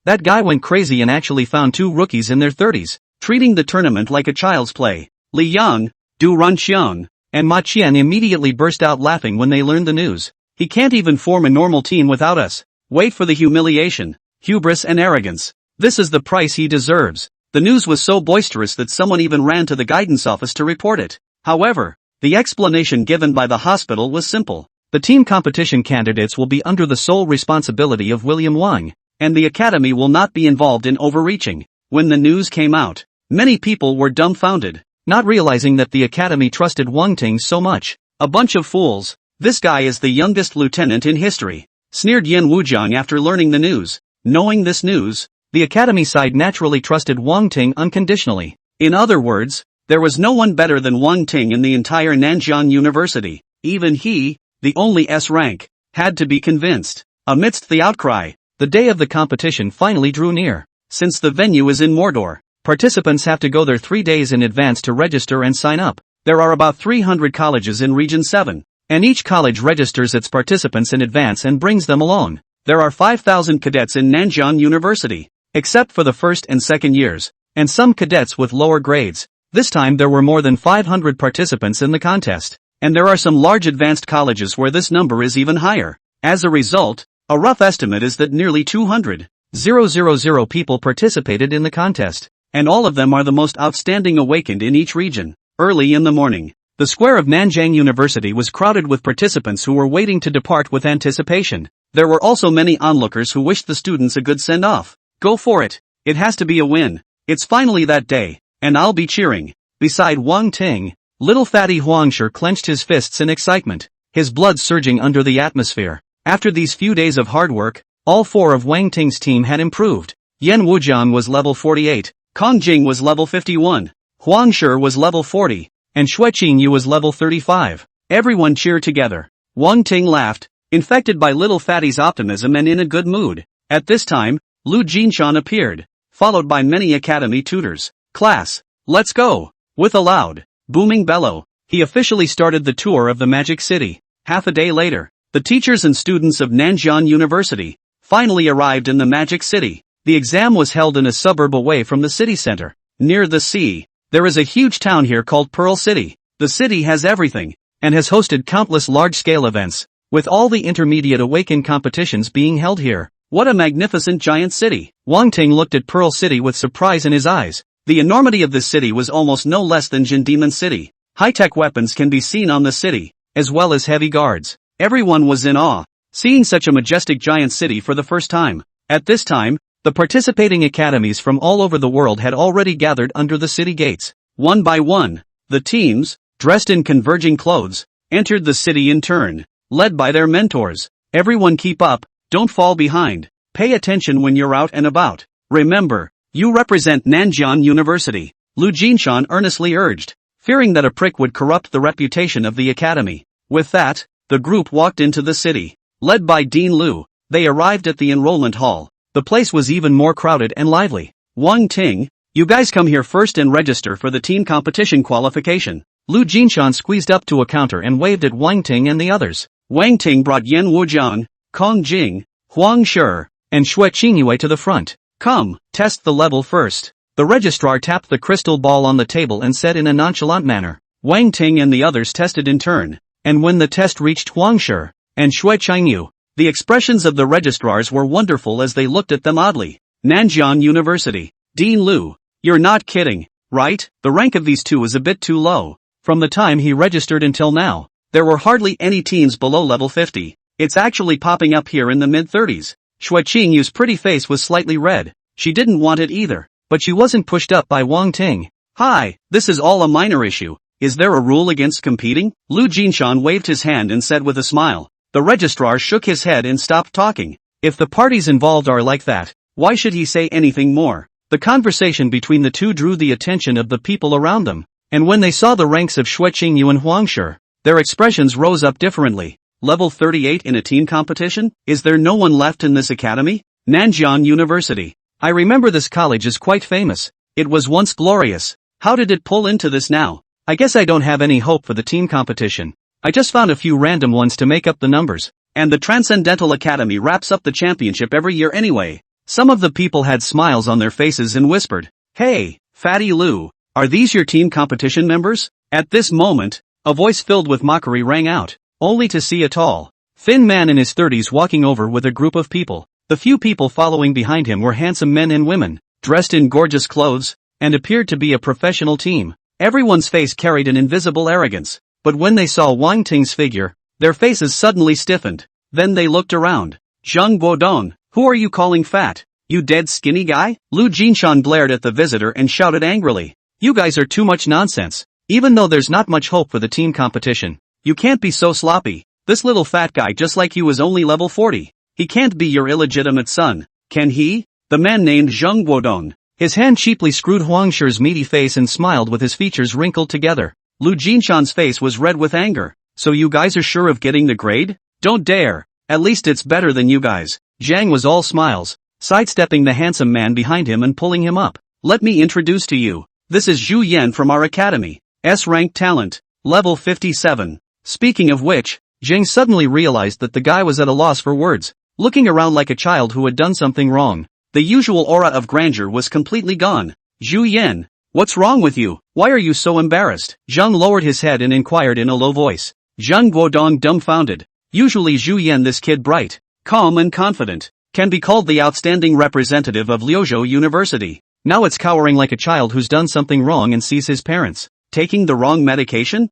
That guy went crazy and actually found 2 rookies in their 30s, treating the tournament like a child's play. Li Yang, Du Ranxiang, and Ma Qian immediately burst out laughing when they learned the news. He can't even form a normal team without us. Wait for the humiliation, hubris and arrogance. This is the price he deserves. The news was so boisterous that someone even ran to the guidance office to report it. However, the explanation given by the hospital was simple. The team competition candidates will be under the sole responsibility of William Wang, and the academy will not be involved in overreaching. When the news came out, many people were dumbfounded, not realizing that the academy trusted Wang Ting so much. A bunch of fools. This guy is the youngest lieutenant in history, sneered Yan Wujiang after learning the news. Knowing this news, the academy side naturally trusted Wang Ting unconditionally. In other words, there was no one better than Wang Ting in the entire Nanjian University. Even he, the only S rank, had to be convinced. Amidst the outcry, the day of the competition finally drew near. Since the venue is in Mordor, participants have to go there 3 days in advance to register and sign up. There are about 300 colleges in Region 7, and each college registers its participants in advance and brings them along. There are 5,000 cadets in Nanjian University, except for the 1st and 2nd years, and some cadets with lower grades. This time there were more than 500 participants in the contest. and there are some large advanced colleges where this number is even higher. As a result, a rough estimate is that nearly 200,000 people participated in the contest, and all of them are the most outstanding awakened in each region. Early in the morning, the square of Nanjing University was crowded with participants who were waiting to depart with anticipation. There were also many onlookers who wished the students a good send-off. Go for it. It has to be a win. It's finally that day, and I'll be cheering. Beside Wang Ting, little fatty Huangshi clenched his fists in excitement, his blood surging under the atmosphere. After these few days of hard work, all four of Wang Ting's team had improved. Yan Wujiang was level 48, Kong Jing was level 51, Huangshi was level 40, and Xue Qingyu was level 35. Everyone cheered together. Wang Ting laughed, infected by little fatty's optimism and in a good mood. At this time, Lu Jinshan appeared, followed by many academy tutors. Class, let's go! With a loud, booming bellow, he officially started the tour of the Magic City. Half a day later, the teachers and students of Nanjing University finally arrived in the Magic City. The exam was held in a suburb away from the city center, near the sea. There is a huge town here called Pearl City. The city has everything, and has hosted countless large-scale events, with all the intermediate awakened competitions being held here. What a magnificent giant city! Wang Ting looked at Pearl City with surprise in his eyes. The enormity of this city was almost no less than Jin Demon City. High-tech weapons can be seen on the city, as well as heavy guards. Everyone was in awe, seeing such a majestic giant city for the first time. At this time, the participating academies from all over the world had already gathered under the city gates. One by one, the teams, dressed in converging clothes, entered the city in turn, led by their mentors. Everyone keep up, don't fall behind. Pay attention when you're out and about. Remember, you represent Nanjing University, Lu Jinshan earnestly urged, fearing that a prick would corrupt the reputation of the academy. With that, the group walked into the city. Led by Dean Lu, they arrived at the enrollment hall. The place was even more crowded and lively. Wang Ting, you guys come here first and register for the team competition qualification. Lu Jinshan squeezed up to a counter and waved at Wang Ting and the others. Wang Ting brought Yan Wujiang, Kong Jing, Huangshi, and Xue Qingyu to the front. Come, test the level first. The registrar tapped the crystal ball on the table and said in a nonchalant manner. Wang Ting and the others tested in turn, and when the test reached Huangshi and Xue Qingyu, the expressions of the registrars were wonderful as they looked at them oddly. Nanjing University. Dean Lu, you're not kidding, right? The rank of these two is a bit too low. From the time he registered until now, there were hardly any teams below level 50. It's actually popping up here in the mid-30s. Xue Qingyu's pretty face was slightly red. She didn't want it either, but she wasn't pushed up by Wang Ting. Hi, this is all a minor issue. Is there a rule against competing? Lu Jinshan waved his hand and said with a smile. The registrar shook his head and stopped talking. If the parties involved are like that, why should he say anything more? The conversation between the two drew the attention of the people around them, and when they saw the ranks of Xue Qingyu and Huangshi, their expressions rose up differently. Level 38 in a team competition? Is there no one left in this academy? Nanjing University. I remember this college is quite famous. It was once glorious. How did it pull into this now? I guess I don't have any hope for the team competition. I just found a few random ones to make up the numbers. And the Transcendental Academy wraps up the championship every year anyway. Some of the people had smiles on their faces and whispered, Hey, Fatty Lu, are these your team competition members? At this moment, a voice filled with mockery rang out, only to see a tall, thin man in his 30s walking over with a group of people. The few people following behind him were handsome men and women, dressed in gorgeous clothes, and appeared to be a professional team. Everyone's face carried an invisible arrogance. But when they saw Wang Ting's figure, their faces suddenly stiffened. Then they looked around. Zheng Guodong, who are you calling fat? You dead skinny guy? Lu Jinshan glared at the visitor and shouted angrily. You guys are too much nonsense. Even though there's not much hope for the team competition, you can't be so sloppy. This little fat guy just like you is only level 40. He can't be your illegitimate son, can he? The man named Zheng Guodong. His hand cheaply screwed Huangshi's meaty face and smiled with his features wrinkled together. Lu Jinshan's face was red with anger. So you guys are sure of getting the grade? Don't dare. At least it's better than you guys. Zhang was all smiles, sidestepping the handsome man behind him and pulling him up. Let me introduce to you. This is Zhu Yan from our academy. S-rank talent. Level 57. Speaking of which, Zhang suddenly realized that the guy was at a loss for words, looking around like a child who had done something wrong. The usual aura of grandeur was completely gone. Zhu Yan, What's wrong with you? Why are you so embarrassed? Zhang lowered his head and inquired in a low voice. Zhang Guodong dumbfounded. Usually Zhu Yan, this kid bright, calm and confident, can be called the outstanding representative of Liuzhou University. Now it's cowering like a child who's done something wrong and sees his parents taking the wrong medication?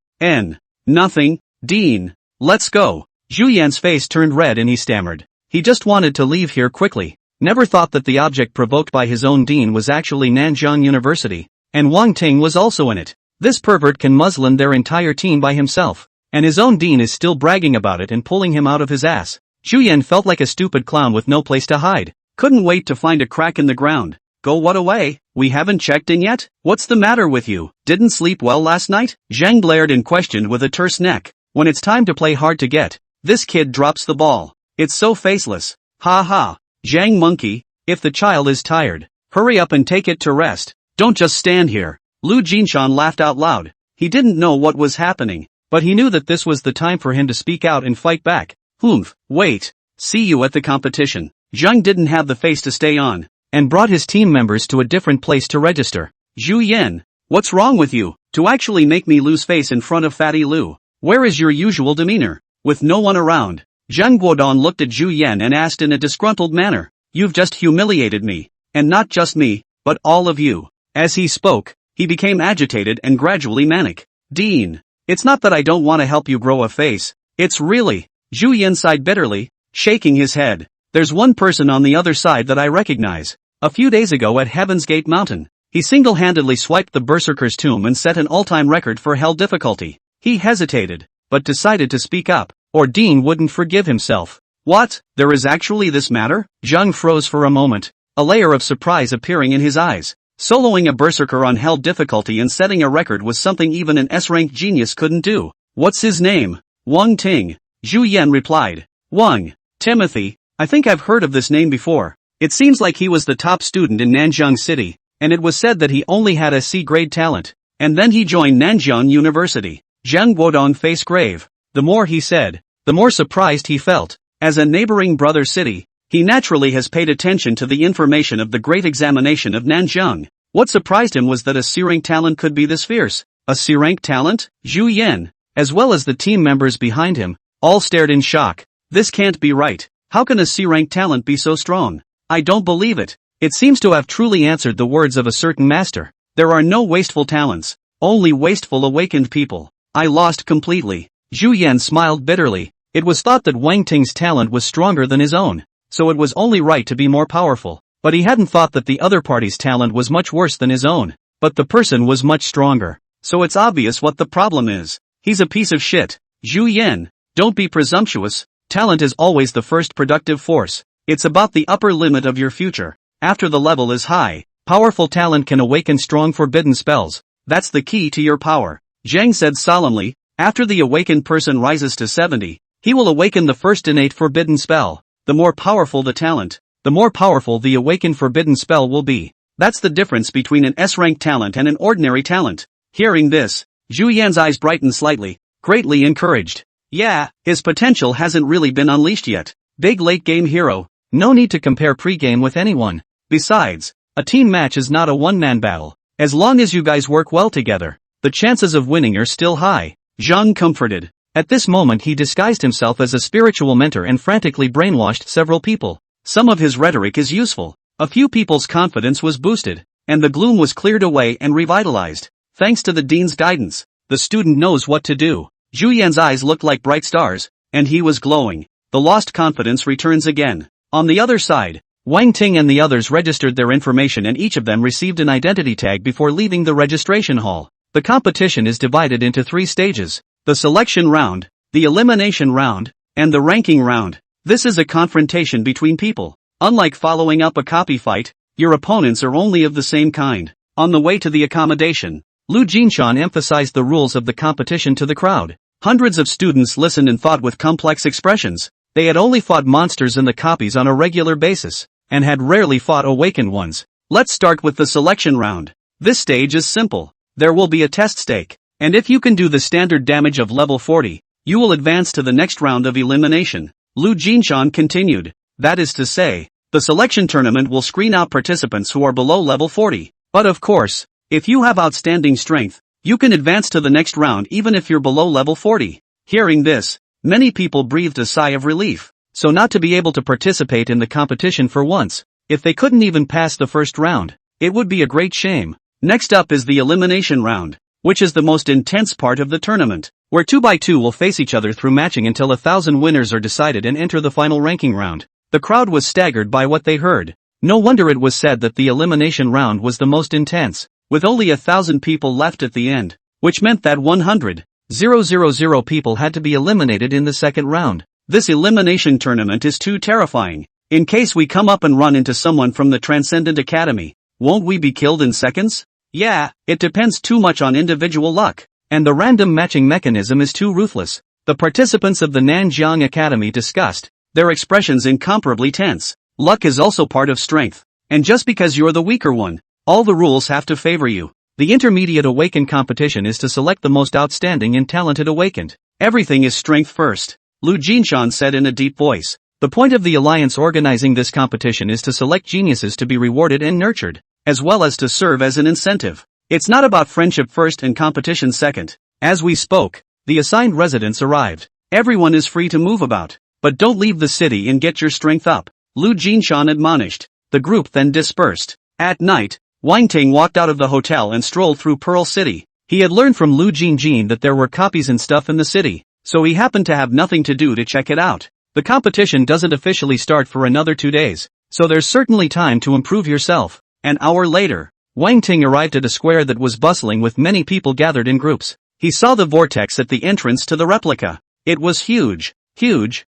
Nothing, Dean. Let's go. Zhu Yan's face turned red and he stammered. He just wanted to leave here quickly. Never thought that the object provoked by his own dean was actually Nanjing University. And Wang Ting was also in it. This pervert can muslin their entire team by himself. And his own dean is still bragging about it and pulling him out of his ass. Zhu Yan felt like a stupid clown with no place to hide. Couldn't wait to find a crack in the ground. Go what away? We haven't checked in yet? What's the matter with you? Didn't sleep well last night? Zhang glared and questioned with a terse neck. When it's time to play hard to get, this kid drops the ball. It's so faceless. Ha ha. Zhang monkey, if the child is tired, hurry up and take it to rest. Don't just stand here. Lu Jinshan laughed out loud. He didn't know what was happening, but he knew that this was the time for him to speak out and fight back. Wait. See you at the competition. Zhang didn't have the face to stay on, and brought his team members to a different place to register. Zhu Yan, what's wrong with you? To actually make me lose face in front of Fatty Lu. Where is your usual demeanor? With no one around, Zhang Guodong looked at Zhu Yan and asked in a disgruntled manner. You've just humiliated me. And not just me, but all of you. As he spoke, he became agitated and gradually manic. Dean, it's not that I don't want to help you grow a face. It's really, Zhu Yan sighed bitterly, shaking his head. There's one person on the other side that I recognize. A few days ago at Heaven's Gate Mountain, he single-handedly swiped the Berserker's tomb and set an all-time record for hell difficulty. He hesitated, but decided to speak up, or Dean wouldn't forgive himself. What? There is actually this matter? Zhang froze for a moment, a layer of surprise appearing in his eyes. Soloing a Berserker on hell difficulty and setting a record was something even an S-rank genius couldn't do. What's his name? Wang Ting. Zhu Yan replied. Wang. Timothy. I think I've heard of this name before. It seems like he was the top student in Nanjing City, and it was said that he only had a C-grade talent. And then he joined Nanjing University. Zhang Guodong face grave. The more he said, the more surprised he felt. As a neighboring brother city, he naturally has paid attention to the information of the great examination of Nanjing. What surprised him was that a C-rank talent could be this fierce. A C-rank talent? Zhu Yan, as well as the team members behind him, all stared in shock. This can't be right. How can a C-rank talent be so strong? I don't believe it. It seems to have truly answered the words of a certain master. There are no wasteful talents, only wasteful awakened people. I lost completely. Zhu Yan smiled bitterly. It was thought that Wang Ting's talent was stronger than his own, so it was only right to be more powerful. But he hadn't thought that the other party's talent was much worse than his own. But the person was much stronger. So it's obvious what the problem is. He's a piece of shit. Zhu Yan, don't be presumptuous. Talent is always the first productive force. It's about the upper limit of your future. After the level is high, powerful talent can awaken strong forbidden spells. That's the key to your power. Zhang said solemnly. After the awakened person rises to 70, he will awaken the first innate forbidden spell. The more powerful the talent, the more powerful the awakened forbidden spell will be. That's the difference between an S-rank talent and an ordinary talent. Hearing this, Zhu Yan's eyes brightened slightly, greatly encouraged. Yeah, his potential hasn't really been unleashed yet. Big late-game hero. No need to compare pre-game with anyone. Besides, a team match is not a one-man battle. As long as you guys work well together, the chances of winning are still high. Zhang comforted. At this moment he disguised himself as a spiritual mentor and frantically brainwashed several people. Some of his rhetoric is useful. A few people's confidence was boosted, and the gloom was cleared away and revitalized. Thanks to the dean's guidance, the student knows what to do. Zhu Yan's eyes looked like bright stars, and he was glowing. The lost confidence returns again. On the other side, Wang Ting and the others registered their information and each of them received an identity tag before leaving the registration hall. The competition is divided into 3 stages. The selection round, the elimination round, and the ranking round. This is a confrontation between people. Unlike following up a copy fight, your opponents are only of the same kind. On the way to the accommodation, Lu Jinshan emphasized the rules of the competition to the crowd. Hundreds of students listened and thought with complex expressions. They had only fought monsters and the copies on a regular basis, and had rarely fought awakened ones. Let's start with the selection round. This stage is simple. There will be a test stake, and if you can do the standard damage of level 40, you will advance to the next round of elimination. Lu Jinshan continued. That is to say, the selection tournament will screen out participants who are below level 40. But of course, If you have outstanding strength, you can advance to the next round even if you're below level 40. Hearing this, many people breathed a sigh of relief. So not to be able to participate in the competition for once, if they couldn't even pass the first round, it would be a great shame. Next up is the elimination round, which is the most intense part of the tournament, where 2x2 will face each other through matching until 1,000 winners are decided and enter the final ranking round. The crowd was staggered by what they heard. No wonder it was said that the elimination round was the most intense, with only 1,000 people left at the end, which meant that 100,000 people had to be eliminated in the second round. This elimination tournament is too terrifying. In case we come up and run into someone from the Transcendent Academy, won't we be killed in seconds? Yeah, it depends too much on individual luck, and the random matching mechanism is too ruthless. The participants of the Nanjiang Academy discussed, their expressions incomparably tense. Luck is also part of strength, and just because you're the weaker one, all the rules have to favor you. The Intermediate Awakened competition is to select the most outstanding and talented awakened. Everything is strength first, Lu Jinshan said in a deep voice. The point of the alliance organizing this competition is to select geniuses to be rewarded and nurtured, as well as to serve as an incentive. It's not about friendship first and competition second. As we spoke, the assigned residents arrived. Everyone is free to move about, but don't leave the city and get your strength up, Lu Jinshan admonished. The group then dispersed. At night, Wang Ting walked out of the hotel and strolled through Pearl City. He had learned from Lu Jinjin that there were copies and stuff in the city, so he happened to have nothing to do to check it out. The competition doesn't officially start for another 2 days, so there's certainly time to improve yourself. An hour later, Wang Ting arrived at a square that was bustling with many people gathered in groups. He saw the vortex at the entrance to the replica. It was huge,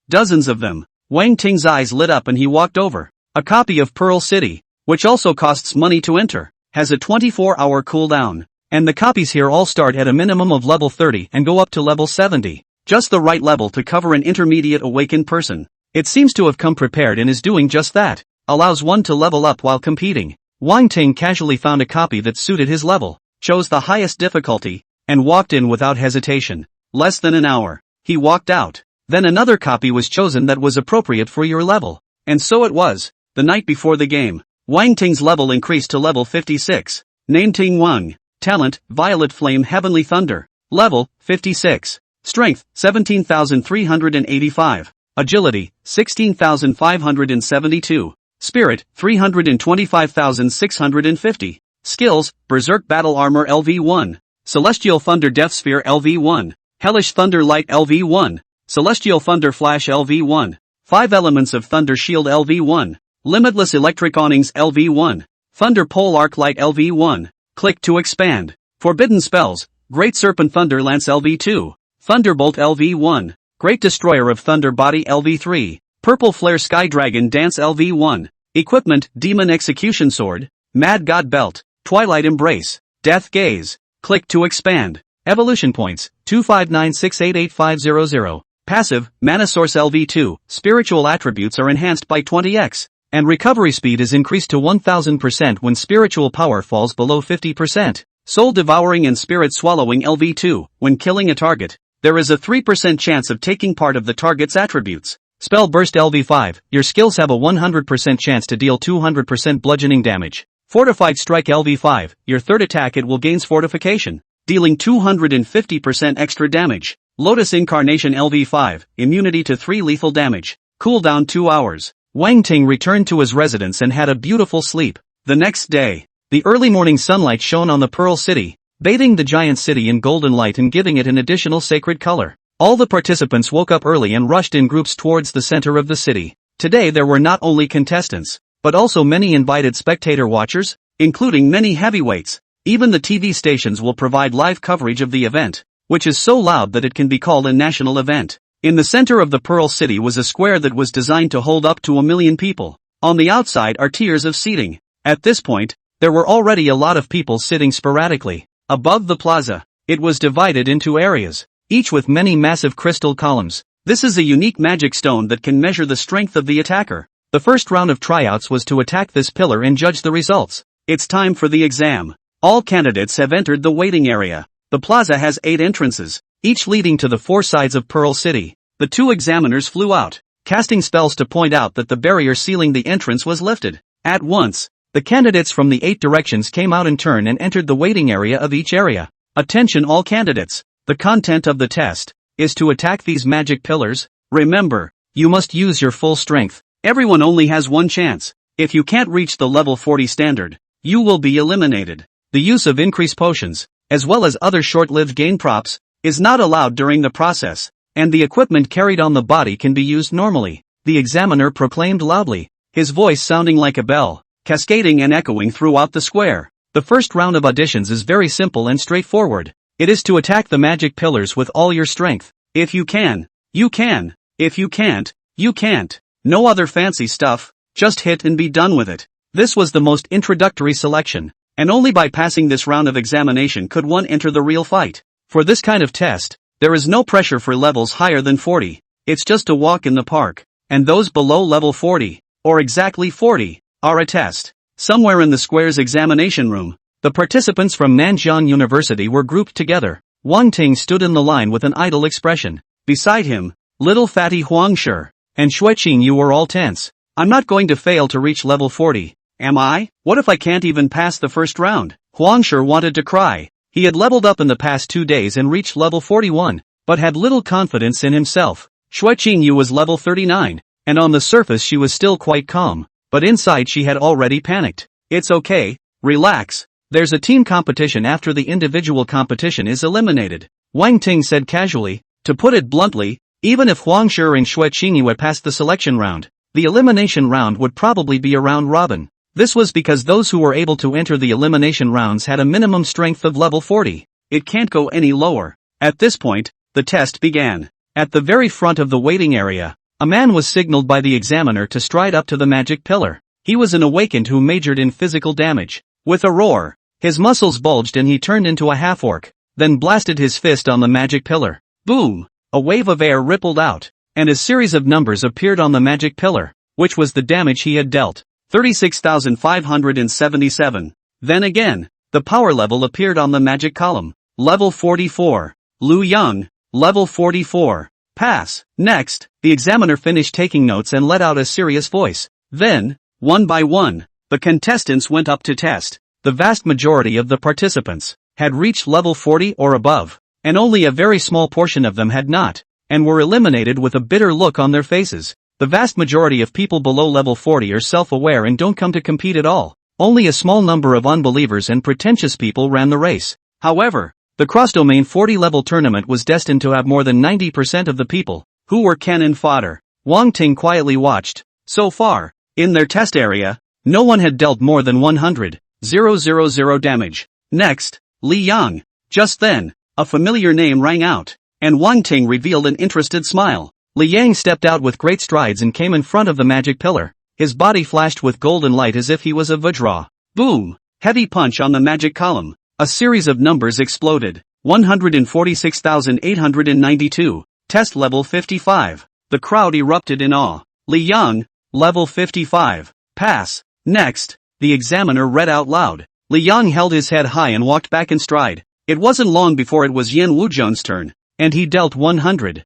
dozens of them. Wang Ting's eyes lit up and he walked over. A copy of Pearl City, which also costs money to enter, has a 24-hour cooldown, and the copies here all start at a minimum of level 30 and go up to level 70. Just the right level to cover an intermediate awakened person. It seems to have come prepared and is doing just that. Allows one to level up while competing. Wang Ting casually found a copy that suited his level, chose the highest difficulty, and walked in without hesitation. Less than an hour, he walked out. Then another copy was chosen that was appropriate for your level. And so it was. The night before the game, Wang Ting's level increased to level 56. Name Ting Wang. Talent, Violet Flame Heavenly Thunder. Level, 56. Strength, 17,385. Agility, 16,572. Spirit, 325,650. Skills, Berserk Battle Armor LV1. Celestial Thunder Death Sphere LV1. Hellish Thunder Light LV1. Celestial Thunder Flash LV1. 5 Elements of Thunder Shield LV1. Limitless Electric Awnings LV1. Thunder Pole Arc Light LV1. Click to expand. Forbidden Spells, Great Serpent Thunder Lance LV2. Thunderbolt LV1. Great Destroyer of Thunder Body LV3. Purple Flare Sky Dragon Dance LV1. Equipment, Demon Execution Sword. Mad God Belt. Twilight Embrace. Death Gaze. Click to expand. Evolution Points, 259688500. Passive, Mana Source LV2. Spiritual attributes are enhanced by 20x. And recovery speed is increased to 1000% when spiritual power falls below 50%. Soul Devouring and Spirit Swallowing LV2. When killing a target, there is a 3% chance of taking part of the target's attributes. Spell Burst LV5. Your skills have a 100% chance to deal 200% bludgeoning damage. Fortified Strike LV5. Your third attack it will gains fortification, dealing 250% extra damage. Lotus Incarnation LV5. Immunity to 3 lethal damage. Cooldown 2 hours. Wang Ting returned to his residence and had a beautiful sleep. The next day, the early morning sunlight shone on the Pearl City, bathing the giant city in golden light and giving it an additional sacred color. All the participants woke up early and rushed in groups towards the center of the city. Today there were not only contestants, but also many invited spectator watchers, including many heavyweights. Even the TV stations will provide live coverage of the event, which is so loud that it can be called a national event. In the center of the Pearl City was a square that was designed to hold up to 1 million people. On the outside are tiers of seating. At this point, there were already a lot of people sitting sporadically. Above the plaza, it was divided into areas, each with many massive crystal columns. This is a unique magic stone that can measure the strength of the attacker. The first round of tryouts was to attack this pillar and judge the results. It's time for the exam. All candidates have entered the waiting area. The plaza has 8 entrances, each leading to the 4 sides of Pearl City. The 2 examiners flew out, casting spells to point out that the barrier sealing the entrance was lifted. At once, The candidates from the 8 directions came out in turn and entered the waiting area of each area. Attention all candidates, the content of the test is to attack these magic pillars. Remember, you must use your full strength. Everyone only has one chance. If you can't reach the level 40 standard, you will be eliminated. The use of increase potions, as well as other short-lived gain props, is not allowed during the process, and the equipment carried on the body can be used normally. The examiner proclaimed loudly, his voice sounding like a bell, cascading and echoing throughout the square. The first round of auditions is very simple and straightforward. It is to attack the magic pillars with all your strength. If you can, you can. If you can't, you can't. No other fancy stuff, just hit and be done with it. This was the most introductory selection, and only by passing this round of examination could one enter the real fight. For this kind of test, there is no pressure for levels higher than 40. It's just a walk in the park, and those below level 40, or exactly 40, are a test. Somewhere in the square's examination room, the participants from Nanjian University were grouped together. Wang Ting stood in the line with an idle expression. Beside him, little fatty Huang Shi and Xue Qingyu were all tense. I'm not going to fail to reach level 40, am I? What if I can't even pass the first round? Huang Shi wanted to cry. He had leveled up in the past 2 days and reached level 41, but had little confidence in himself. Xue Qingyu was level 39, and on the surface she was still quite calm, but inside she had already panicked. It's okay, relax. There's a team competition after the individual competition is eliminated, Wang Ting said casually. To put it bluntly, even if Huang Shi and Xue Qingyu had passed the selection round, the elimination round would probably be a round robin. This was because those who were able to enter the elimination rounds had a minimum strength of level 40. It can't go any lower. At this point, the test began. At the very front of the waiting area, a man was signaled by the examiner to stride up to the magic pillar. He was an awakened who majored in physical damage. With a roar, his muscles bulged and he turned into a half-orc, then blasted his fist on the magic pillar. Boom! A wave of air rippled out, and a series of numbers appeared on the magic pillar, which was the damage he had dealt. 36,577. Then again, the power level appeared on the magic column. Level 44. Lu Yang, level 44. Pass. Next, the examiner finished taking notes and let out a serious voice. Then, one by one, the contestants went up to test. The vast majority of the participants had reached level 40 or above, and only a very small portion of them had not, and were eliminated with a bitter look on their faces. The vast majority of people below level 40 are self-aware and don't come to compete at all. Only a small number of unbelievers and pretentious people ran the race. However, the cross-domain 40-level tournament was destined to have more than 90% of the people who were cannon fodder. Wang Ting quietly watched. So far, in their test area, no one had dealt more than 100,000 damage. Next, Li Yang. Just then, a familiar name rang out, and Wang Ting revealed an interested smile. Li Yang stepped out with great strides and came in front of the magic pillar. His body flashed with golden light as if he was a Vajra. Boom! Heavy punch on the magic column. A series of numbers exploded. 146,892. Test level 55. The crowd erupted in awe. Li Yang, level 55. Pass. Next, the examiner read out loud. Li Yang held his head high and walked back in stride. It wasn't long before it was Yan Wuzhon's turn, and he dealt 100,000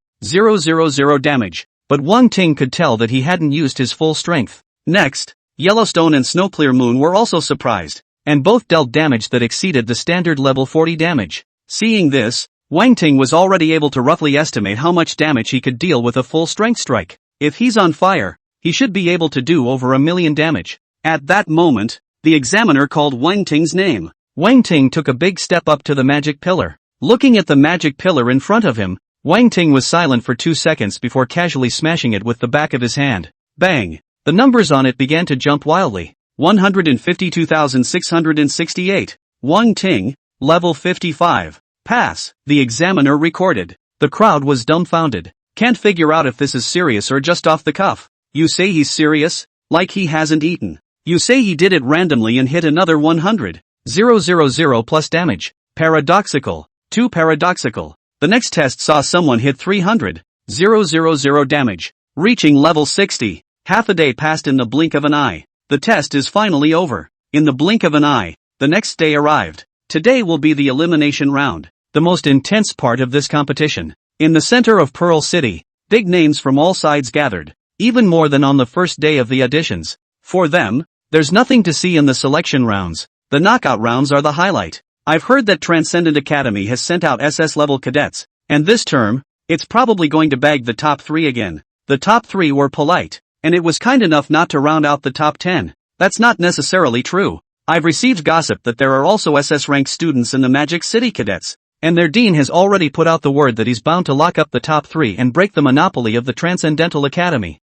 damage, but Wang Ting could tell that he hadn't used his full strength. Next, Yellowstone and Snowclear Moon were also surprised, and both dealt damage that exceeded the standard level 40 damage. Seeing this, Wang Ting was already able to roughly estimate how much damage he could deal with a full strength strike. If he's on fire, he should be able to do over 1,000,000 damage. At that moment, the examiner called Wang Ting's name. Wang Ting took a big step up to the magic pillar. Looking at the magic pillar in front of him, Wang Ting was silent for 2 seconds before casually smashing it with the back of his hand. Bang! The numbers on it began to jump wildly. 152,668. Wang Ting, level 55. Pass. The examiner recorded. The crowd was dumbfounded. Can't figure out if this is serious or just off the cuff. You say he's serious? Like he hasn't eaten. You say he did it randomly and hit another 100,000 plus damage. Paradoxical. Too paradoxical. The next test saw someone hit 300,000 damage, reaching level 60. Half a day passed in the blink of an eye. The test is finally over. In the blink of an eye, the next day arrived. Today will be the elimination round, the most intense part of this competition. In the center of Pearl City, big names from all sides gathered, even more than on the first day of the auditions. For them, There's nothing to see in the selection rounds. The knockout rounds are the highlight. I've heard that Transcendent Academy has sent out SS-level cadets, and this term, it's probably going to bag the top 3 again. The top 3 were polite, and it was kind enough not to round out the top 10. That's not necessarily true. I've received gossip that there are also SS-ranked students in the Magic City cadets, and their dean has already put out the word that he's bound to lock up the top 3 and break the monopoly of the Transcendental Academy.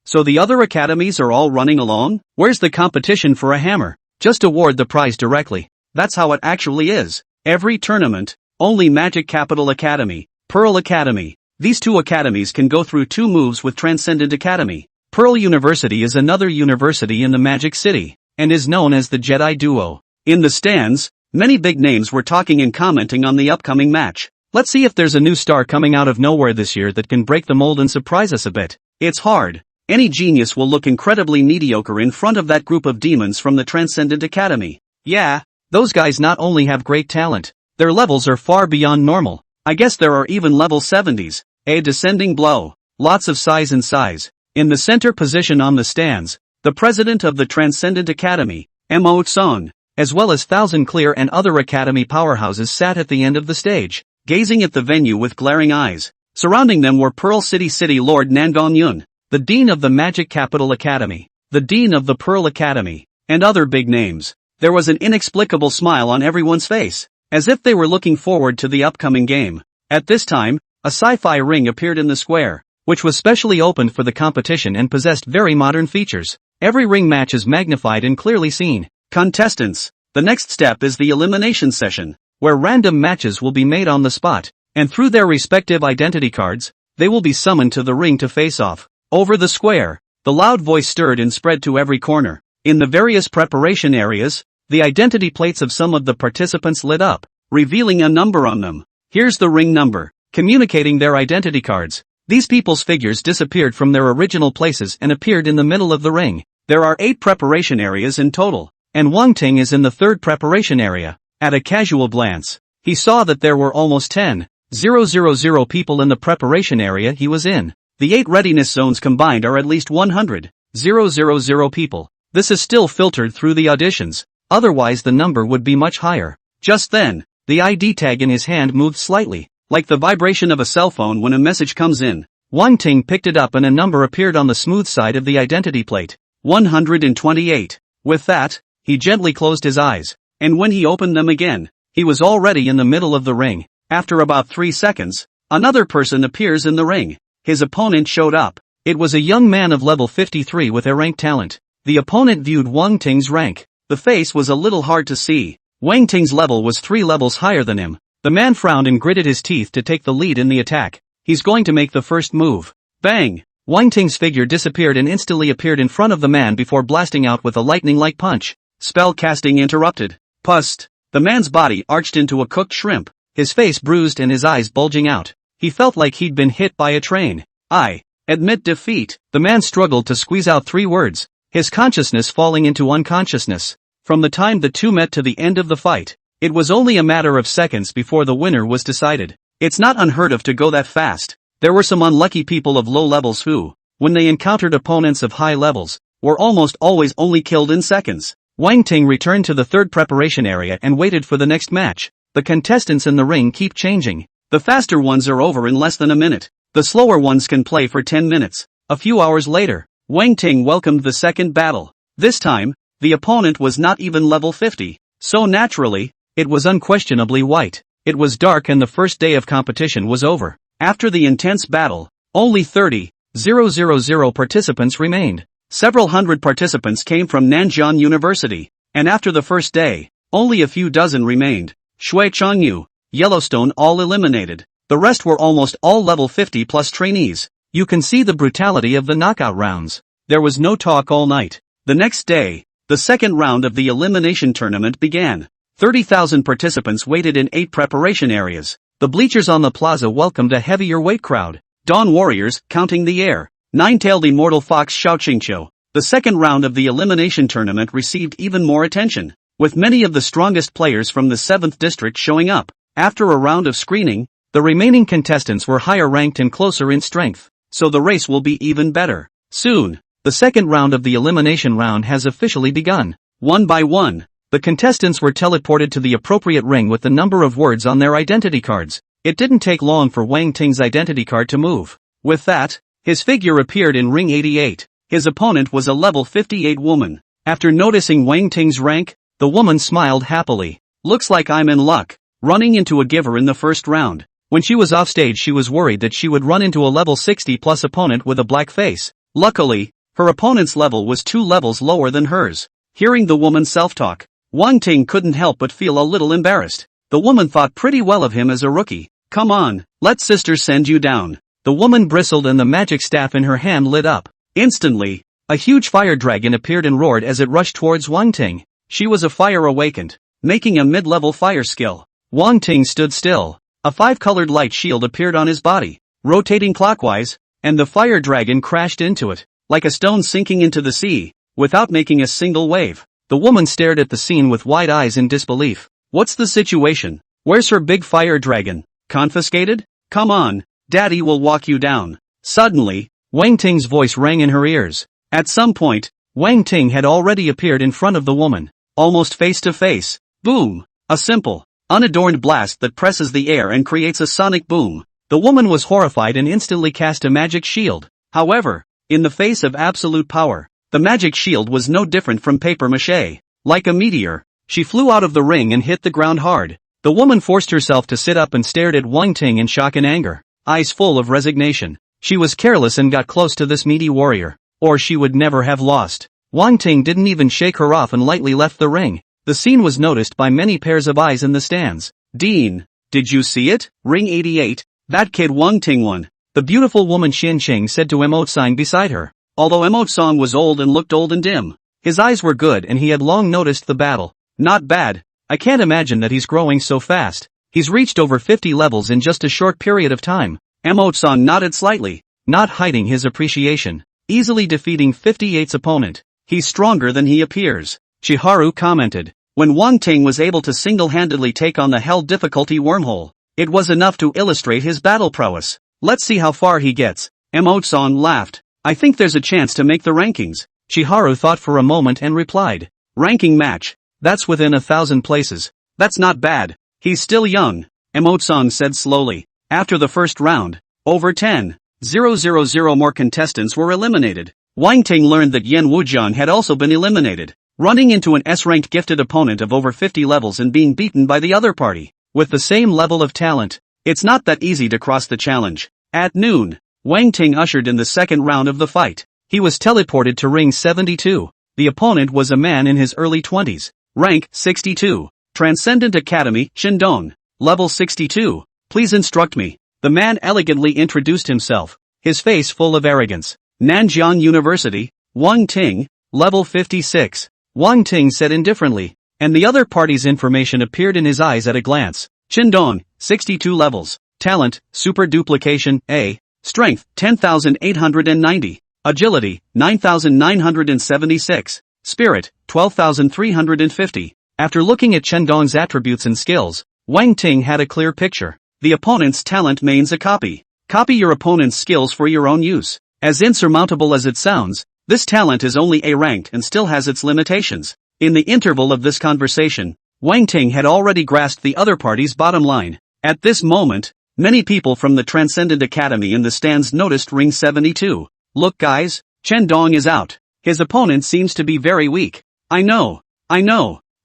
So the other academies are all running along? Where's the competition for a hammer? Just award the prize directly. That's how it actually is. Every tournament, only Magic Capital Academy, Pearl Academy. These 2 academies can go through 2 moves with Transcendent Academy. Pearl University is another university in the Magic City, and is known as the Jedi Duo. In the stands, many big names were talking and commenting on the upcoming match. Let's see if there's a new star coming out of nowhere this year that can break the mold and surprise us a bit. It's hard. Any genius will look incredibly mediocre in front of that group of demons from the Transcendent Academy. Yeah, those guys not only have great talent, their levels are far beyond normal. I guess there are even level 70s. A descending blow. Lots of size and size. In the center position on the stands, the president of the Transcendent Academy, Mo Song, as well as Thousand Clear and other academy powerhouses sat at the end of the stage, gazing at the venue with glaring eyes. Surrounding them were Pearl City Lord Nangong Yun, the dean of the Magic Capital Academy, the dean of the Pearl Academy, and other big names. There was an inexplicable smile on everyone's face, as if they were looking forward to the upcoming game. At this time, a sci-fi ring appeared in the square, which was specially opened for the competition and possessed very modern features. Every ring match is magnified and clearly seen. Contestants, the next step is the elimination session, where random matches will be made on the spot, and through their respective identity cards, they will be summoned to the ring to face off. Over the square, the loud voice stirred and spread to every corner. In the various preparation areas, the identity plates of some of the participants lit up, revealing a number on them. Here's the ring number, communicating their identity cards. These people's figures disappeared from their original places and appeared in the middle of the ring. There are 8 preparation areas in total, and Wang Ting is in the 3rd preparation area. At a casual glance, he saw that there were almost 10,000 people in the preparation area he was in. The 8 readiness zones combined are at least 100,000 people. This is still filtered through the auditions, otherwise the number would be much higher. Just then, the ID tag in his hand moved slightly, like the vibration of a cell phone when a message comes in. Wang Ting picked it up and a number appeared on the smooth side of the identity plate. 128. With that, he gently closed his eyes, and when he opened them again, he was already in the middle of the ring. After about 3 seconds, another person appears in the ring. His opponent showed up. It was a young man of level 53 with A-rank talent. The opponent viewed Wang Ting's rank. The face was a little hard to see. Wang Ting's level was 3 levels higher than him. The man frowned and gritted his teeth to take the lead in the attack. He's going to make the first move. Bang! Wang Ting's figure disappeared and instantly appeared in front of the man before blasting out with a lightning-like punch. Spell casting interrupted. Pust! The man's body arched into a cooked shrimp, his face bruised and his eyes bulging out. He felt like he'd been hit by a train. I admit defeat. The man struggled to squeeze out 3 words, his consciousness falling into unconsciousness. From the time the two met to the end of the fight, it was only a matter of seconds before the winner was decided. It's not unheard of to go that fast. There were some unlucky people of low levels who, when they encountered opponents of high levels, were almost always only killed in seconds. Wang Ting returned to the 3rd preparation area and waited for the next match. The contestants in the ring keep changing. The faster ones are over in less than a minute. The slower ones can play for 10 minutes. A few hours later, Wang Ting welcomed the second battle. This time, the opponent was not even level 50. So naturally, it was unquestionably white. It was dark and the first day of competition was over. After the intense battle, only 30,000 participants remained. Several hundred participants came from Nanjing University, and after the first day, only a few dozen remained. Shui Changyu, Yellowstone all eliminated. The rest were almost all level 50 plus trainees. You can see the brutality of the knockout rounds. There was no talk all night. The next day, the second round of the elimination tournament began. 30,000 participants waited in 8 preparation areas. The bleachers on the plaza welcomed a heavier weight crowd. Dawn warriors, counting the air. Nine-tailed immortal fox Xiaoqingqiu. The second round of the elimination tournament received even more attention, with many of the strongest players from the 7th district showing up. After a round of screening, the remaining contestants were higher ranked and closer in strength, so the race will be even better. Soon, The second round of the elimination round has officially begun. One by one, the contestants were teleported to the appropriate ring with the number of words on their identity cards. It didn't take long for Wang Ting's identity card to move. With that, his figure appeared in ring 88. His opponent was a level 58 woman. After noticing Wang Ting's rank, the woman smiled happily. Looks like I'm in luck. Running into a giver in the first round. When she was offstage, she was worried that she would run into a level 60 plus opponent with a black face. Luckily, her opponent's level was 2 levels lower than hers. Hearing the woman's self-talk, Wang Ting couldn't help but feel a little embarrassed. The woman thought pretty well of him as a rookie. Come on, let sister send you down. The woman bristled and the magic staff in her hand lit up. Instantly, a huge fire dragon appeared and roared as it rushed towards Wang Ting. She was a fire awakened, making a mid-level fire skill. Wang Ting stood still. A 5-colored light shield appeared on his body, rotating clockwise, and the fire dragon crashed into it, like a stone sinking into the sea, without making a single wave. The woman stared at the scene with wide eyes in disbelief. What's the situation? Where's her big fire dragon? Confiscated? Come on, Daddy will walk you down. Suddenly, Wang Ting's voice rang in her ears. At some point, Wang Ting had already appeared in front of the woman, almost face to face. Boom! A simple, unadorned blast that presses the air and creates a sonic boom. The woman was horrified and instantly cast a magic shield. However, in the face of absolute power, the magic shield was no different from paper mache. Like a meteor, she flew out of the ring and hit the ground hard. The woman forced herself to sit up and stared at Wang Ting in shock and anger, eyes full of resignation. She was careless and got close to this meaty warrior, or she would never have lost. Wang Ting didn't even shake her off and lightly left the ring. The scene was noticed by many pairs of eyes in the stands. Dean, did you see it? Ring 88, that kid Wang Ting won. The beautiful woman Xian Qing said to Emotsang beside her. Although Emotsang was old and looked old and dim, his eyes were good and he had long noticed the battle. Not bad. I can't imagine that he's growing so fast. He's reached over 50 levels in just a short period of time. Emotsang nodded slightly, not hiding his appreciation. Easily defeating 58's opponent. He's stronger than he appears, Chiharu commented. When Wang Ting was able to single-handedly take on the hell difficulty wormhole, it was enough to illustrate his battle prowess. Let's see how far he gets. Emotsang laughed. I think there's a chance to make the rankings. Chiharu thought for a moment and replied. Ranking match. That's within 1,000 places. That's not bad. He's still young, Emotsang said slowly. After the first round, over 10,000 more contestants were eliminated. Wang Ting learned that Yan Wujian had also been eliminated, running into an S-ranked gifted opponent of over 50 levels and being beaten by the other party. With the same level of talent, it's not that easy to cross the challenge. At noon, Wang Ting ushered in the second round of the fight. He was teleported to ring 72. The opponent was a man in his early 20s. Rank 62. Transcendent Academy, Shindong. Level 62. Please instruct me. The man elegantly introduced himself, his face full of arrogance. Nanjiang University, Wang Ting, level 56. Wang Ting said indifferently, and the other party's information appeared in his eyes at a glance. Shindong, 62 levels. Talent, Super Duplication, A. Strength, 10,890. Agility, 9,976. Spirit, 12,350. After looking at Chendong's attributes and skills, Wang Ting had a clear picture. The opponent's talent means a copy. Copy your opponent's skills for your own use. As insurmountable as it sounds, this talent is only A-ranked and still has its limitations. In the interval of this conversation, Wang Ting had already grasped the other party's bottom line. At this moment, many people from the Transcendent Academy in the stands noticed ring 72. Look guys, Chendong is out. His opponent seems to be very weak. I know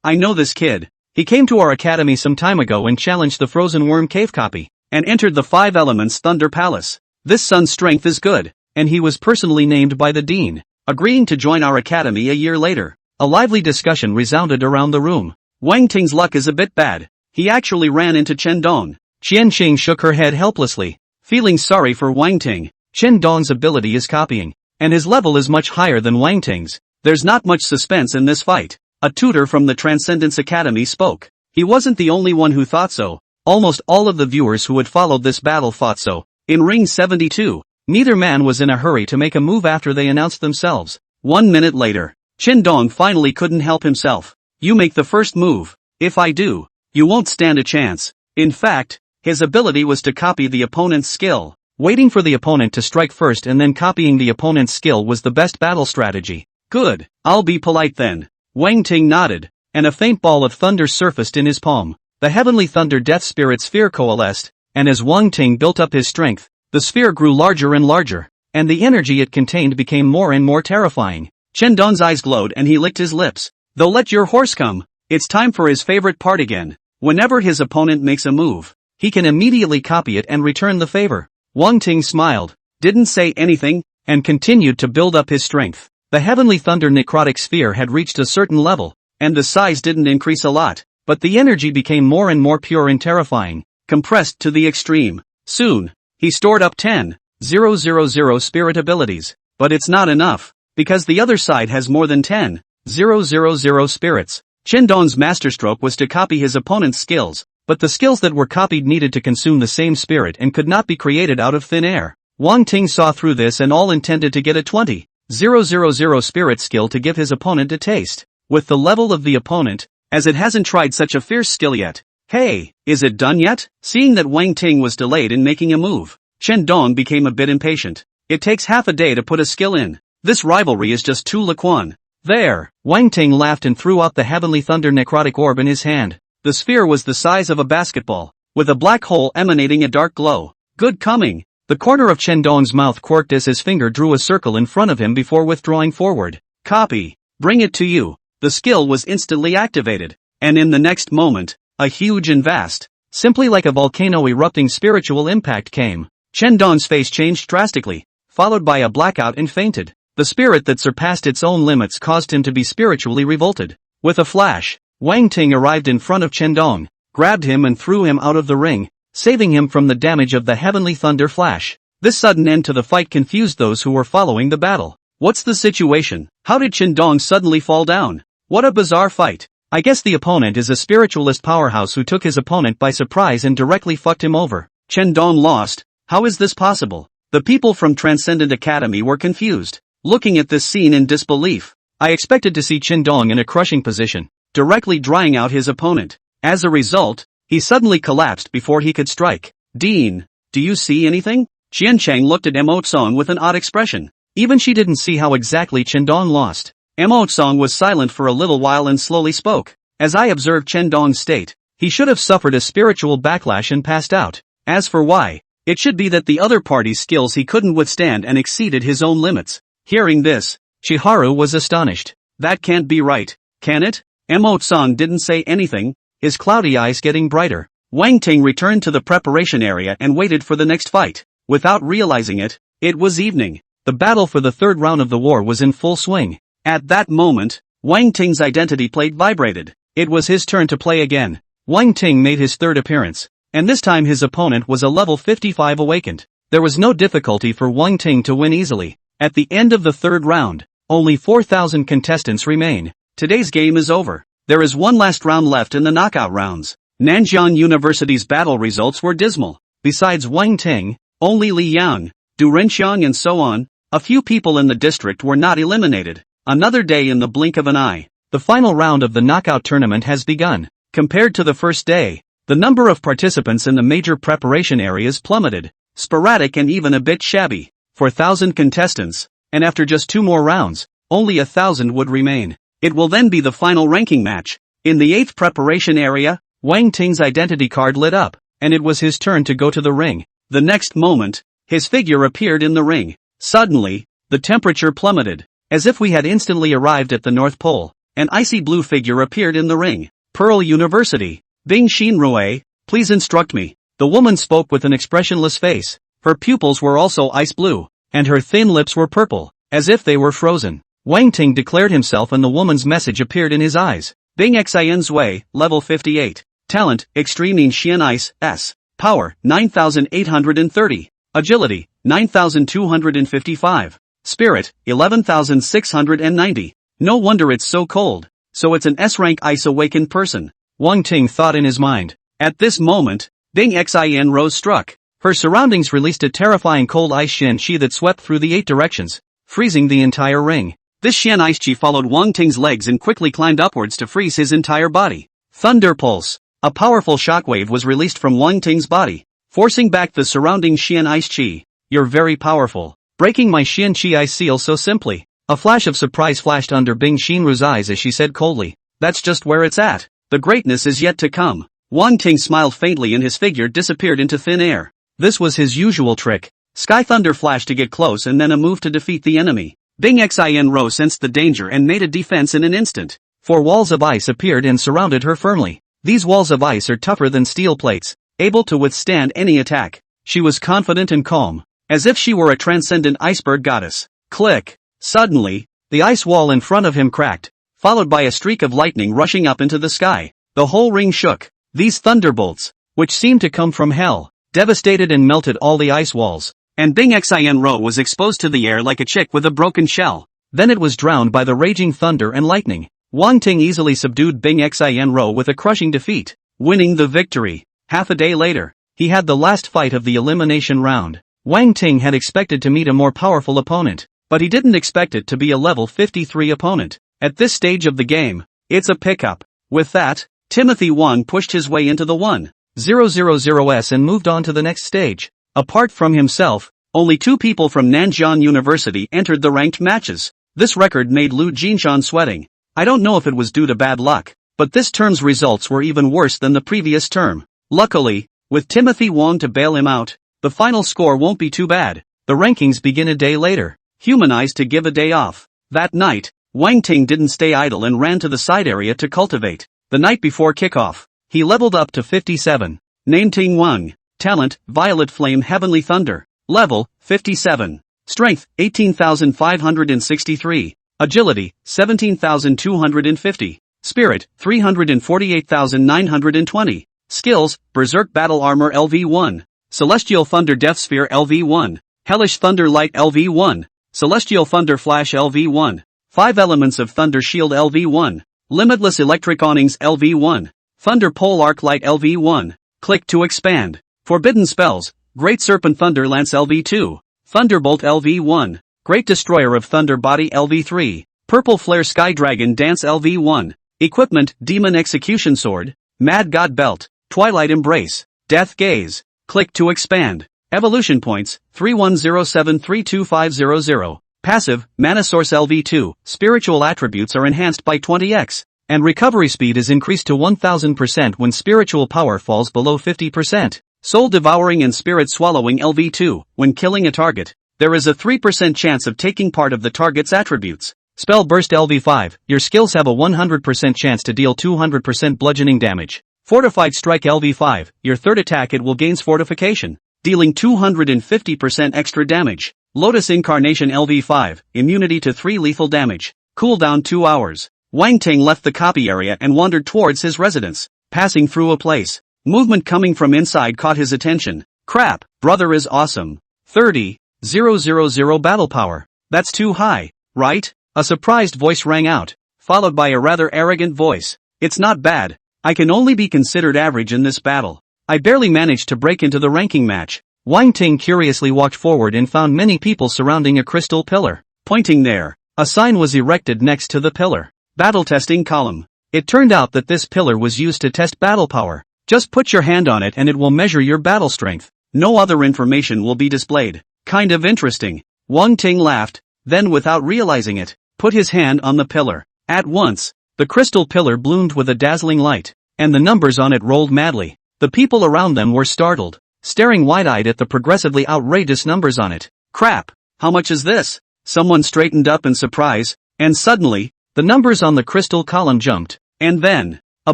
this kid. He came to our academy some time ago and challenged the Frozen Worm Cave copy, and entered the 5 Elements Thunder Palace. This son's strength is good, and he was personally named by the dean, agreeing to join our academy a year later. A lively discussion resounded around the room. Wang Ting's luck is a bit bad. He actually ran into Chendong. Qianqing shook her head helplessly, feeling sorry for Wang Ting. Chendong's ability is copying, and his level is much higher than Wang Ting's. There's not much suspense in this fight. A tutor from the Transcendence Academy spoke. He wasn't the only one who thought so. Almost all of the viewers who had followed this battle thought so. In ring 72, neither man was in a hurry to make a move after they announced themselves. 1 minute later, Chendong finally couldn't help himself. You make the first move. If I do, you won't stand a chance. In fact, his ability was to copy the opponent's skill. Waiting for the opponent to strike first and then copying the opponent's skill was the best battle strategy. Good, I'll be polite then. Wang Ting nodded, and a faint ball of thunder surfaced in his palm. The heavenly thunder death spirit sphere coalesced, and as Wang Ting built up his strength, the sphere grew larger and larger, and the energy it contained became more and more terrifying. Chen Dong's eyes glowed and he licked his lips. Though let your horse come. It's time for his favorite part again. Whenever his opponent makes a move, he can immediately copy it and return the favor. Wang Ting smiled, didn't say anything, and continued to build up his strength. The heavenly thunder necrotic sphere had reached a certain level, and the size didn't increase a lot, but the energy became more and more pure and terrifying, compressed to the extreme. Soon, he stored up 10,000 spirit abilities, but it's not enough, because the other side has more than 10,000 spirits. Chen Dong's masterstroke was to copy his opponent's skills, but the skills that were copied needed to consume the same spirit and could not be created out of thin air. Wang Ting saw through this and all intended to get a 20,000 spirit skill to give his opponent a taste. With the level of the opponent, as it hasn't tried such a fierce skill yet. Hey, is it done yet? Seeing that Wang Ting was delayed in making a move, Chen Dong became a bit impatient. It takes half a day to put a skill in. This rivalry is just too laquan. There, Wang Ting laughed and threw out the heavenly thunder necrotic orb in his hand. The sphere was the size of a basketball, with a black hole emanating a dark glow. Good coming. The corner of Chen Dong's mouth quirked as his finger drew a circle in front of him before withdrawing forward. Copy. Bring it to you. The skill was instantly activated, and in the next moment, a huge and vast, simply like a volcano erupting spiritual impact came. Chen Dong's face changed drastically, followed by a blackout and fainted. The spirit that surpassed its own limits caused him to be spiritually revolted. With a flash, Wang Ting arrived in front of Chen Dong, grabbed him and threw him out of the ring, saving him from the damage of the heavenly thunder flash. This sudden end to the fight confused those who were following the battle. What's the situation? How did Chen Dong suddenly fall down? What a bizarre fight. I guess the opponent is a spiritualist powerhouse who took his opponent by surprise and directly fucked him over. Chen Dong lost. How is this possible? The people from Transcendent Academy were confused, looking at this scene in disbelief. I expected to see Chen Dong in a crushing position, directly drying out his opponent. As a result, he suddenly collapsed before he could strike. Dean, do you see anything? Qian Chang looked at Mo Tsong with an odd expression. Even she didn't see how exactly Chen Dong lost. Mo Tsong was silent for a little while and slowly spoke. As I observed Chen Dong's state, he should have suffered a spiritual backlash and passed out. As for why, it should be that the other party's skills he couldn't withstand and exceeded his own limits. Hearing this, Chiharu was astonished. That can't be right, can it? Mo Tsong didn't say anything, his cloudy eyes getting brighter. Wang Ting returned to the preparation area and waited for the next fight. Without realizing it, it was evening. The battle for the third round of the war was in full swing. At that moment, Wang Ting's identity plate vibrated. It was his turn to play again. Wang Ting made his third appearance, and this time his opponent was a level 55 awakened. There was no difficulty for Wang Ting to win easily. At the end of the third round, only 4,000 contestants remain. Today's game is over. There is one last round left in the knockout rounds. Nanjiang University's battle results were dismal. Besides Wang Ting, only Li Yang, Du Renxiang and so on, a few people in the district were not eliminated. Another day in the blink of an eye. The final round of the knockout tournament has begun. Compared to the first day, the number of participants in the major preparation areas plummeted. Sporadic and even a bit shabby. 4,000 contestants, and after just 2 more rounds, only 1,000 would remain. It will then be the final ranking match. In the 8th preparation area, Wang Ting's identity card lit up, and it was his turn to go to the ring. The next moment, his figure appeared in the ring. Suddenly, the temperature plummeted. As if we had instantly arrived at the North Pole, an icy blue figure appeared in the ring. Pearl University. Bing Xinrui, please instruct me. The woman spoke with an expressionless face. Her pupils were also ice blue, and her thin lips were purple, as if they were frozen. Wang Ting declared himself and the woman's message appeared in his eyes. Bing Xian Zui, level 58. Talent, Extreme in Xian Ice, S. Power, 9,830. Agility, 9,255. Spirit, 11,690. No wonder it's so cold. So it's an S-rank ice awakened person. Wang Ting thought in his mind. At this moment, Bing Xian rose struck. Her surroundings released a terrifying cold ice Xian Qi that swept through the 8 directions, freezing the entire ring. This Xian ice Qi followed Wang Ting's legs and quickly climbed upwards to freeze his entire body. Thunder Pulse. A powerful shockwave was released from Wang Ting's body, forcing back the surrounding Xian ice Qi. you're very powerful. Breaking my Xian Qi seal so simply. A flash of surprise flashed under Bing Xinru's eyes as she said coldly, that's just where it's at. The greatness is yet to come. Wang Ting smiled faintly and his figure disappeared into thin air. This was his usual trick. Sky Thunder flash to get close and then a move to defeat the enemy. Bing Xinru sensed the danger and made a defense in an instant. 4 walls of ice appeared and surrounded her firmly. These walls of ice are tougher than steel plates, able to withstand any attack. She was confident and calm, as if she were a transcendent iceberg goddess. Click! Suddenly, the ice wall in front of him cracked, followed by a streak of lightning rushing up into the sky. The whole ring shook. These thunderbolts, which seemed to come from hell, devastated and melted all the ice walls, and Bing Xinru was exposed to the air like a chick with a broken shell. Then it was drowned by the raging thunder and lightning. Wang Ting easily subdued Bing Xinru with a crushing defeat, winning the victory. Half a day later, he had the last fight of the elimination round. Wang Ting had expected to meet a more powerful opponent, but he didn't expect it to be a level 53 opponent. At this stage of the game, it's a pickup. With that, Timothy Wang pushed his way into the 1,000s and moved on to the next stage. Apart from himself, only 2 people from Nanjiang University entered the ranked matches. This record made Lu Jinshan sweating. I don't know if it was due to bad luck, but this term's results were even worse than the previous term. Luckily, with Timothy Wang to bail him out, the final score won't be too bad. The rankings begin a day later. Humanized to give a day off. That night, Wang Ting didn't stay idle and ran to the side area to cultivate. The night before kickoff, he leveled up to 57. Name Ting Wang. Talent, Violet Flame Heavenly Thunder. Level, 57. Strength, 18,563. Agility, 17,250. Spirit, 348,920. Skills, Berserk Battle Armor LV1. Celestial Thunder Death Sphere LV1. Hellish Thunder Light LV1. Celestial Thunder Flash LV1. 5 Elements of Thunder Shield LV1. Limitless Electric Awnings LV1. Thunder Pole Arc Light LV1. Click to expand. Forbidden Spells, Great Serpent Thunder Lance LV2. Thunderbolt LV1. Great Destroyer of Thunder Body LV3. Purple Flare Sky Dragon Dance LV1. Equipment, Demon Execution Sword. Mad God Belt. Twilight Embrace. Death Gaze. Click to expand. Evolution Points, 3107325500. Passive, Mana Source LV2. Spiritual attributes are enhanced by 20x. And recovery speed is increased to 1000% when spiritual power falls below 50%. Soul Devouring and Spirit Swallowing LV2. When killing a target, there is a 3% chance of taking part of the target's attributes. Spell Burst LV5. Your skills have a 100% chance to deal 200% bludgeoning damage. Fortified Strike LV5. Your third attack it will gains fortification, dealing 250% extra damage. Lotus Incarnation LV5. Immunity to 3 lethal damage. Cooldown 2 hours. Wang Ting left the copy area and wandered towards his residence, passing through a place. Movement coming from inside caught his attention. Crap, brother is awesome. 30,000 battle power. That's too high, right? A surprised voice rang out, followed by a rather arrogant voice. It's not bad. I can only be considered average in this battle. I barely managed to break into the ranking match. Wang Ting curiously walked forward and found many people surrounding a crystal pillar. Pointing there, a sign was erected next to the pillar. Battle Testing Column. It turned out that this pillar was used to test battle power. Just put your hand on it and it will measure your battle strength. No other information will be displayed. Kind of interesting. Wang Ting laughed, then without realizing it, put his hand on the pillar. At once, the crystal pillar bloomed with a dazzling light, and the numbers on it rolled madly. The people around them were startled, staring wide-eyed at the progressively outrageous numbers on it. Crap, how much is this? Someone straightened up in surprise, and suddenly, the numbers on the crystal column jumped, and then, a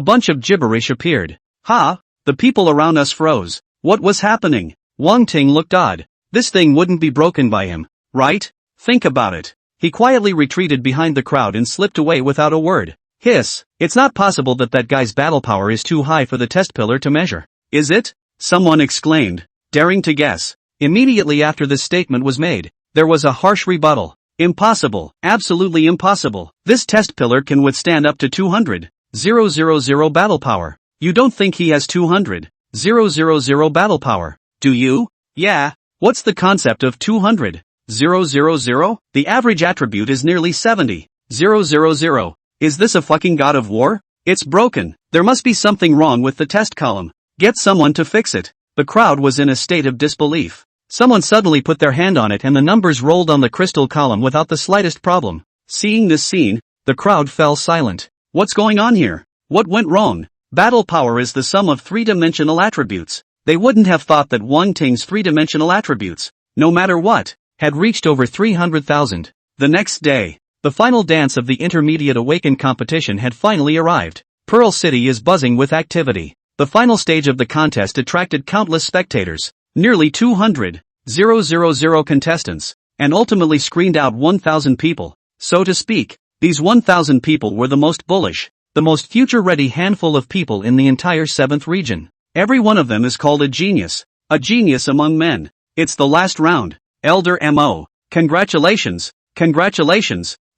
bunch of gibberish appeared. Ha! The people around us froze. What was happening? Wang Ting looked odd. This thing wouldn't be broken by him, right? Think about it. He quietly retreated behind the crowd and slipped away without a word. Hiss, it's not possible that that guy's battle power is too high for the test pillar to measure. Is it? Someone exclaimed, daring to guess. Immediately after this statement was made, there was a harsh rebuttal. Impossible, absolutely impossible. This test pillar can withstand up to 200,000 battle power. You don't think he has 200,000 battle power, do you? Yeah, what's the concept of 200,000? The average attribute is nearly 70,000. Is this a fucking god of war? It's broken. There must be something wrong with the test column. Get someone to fix it. The crowd was in a state of disbelief. Someone suddenly put their hand on it and the numbers rolled on the crystal column without the slightest problem. Seeing this scene, the crowd fell silent. What's going on here? What went wrong? Battle power is the sum of three-dimensional attributes. They wouldn't have thought that Wang Ting's three-dimensional attributes, no matter what, had reached over 300,000. The next day, the final dance of the Intermediate Awakened competition had finally arrived. Pearl City is buzzing with activity. The final stage of the contest attracted countless spectators, nearly 200,000 contestants, and ultimately screened out 1,000 people. So to speak, these 1,000 people were the most bullish, the most future-ready handful of people in the entire 7th region. Every one of them is called a genius among men. It's the last round. Elder Mo. Congratulations.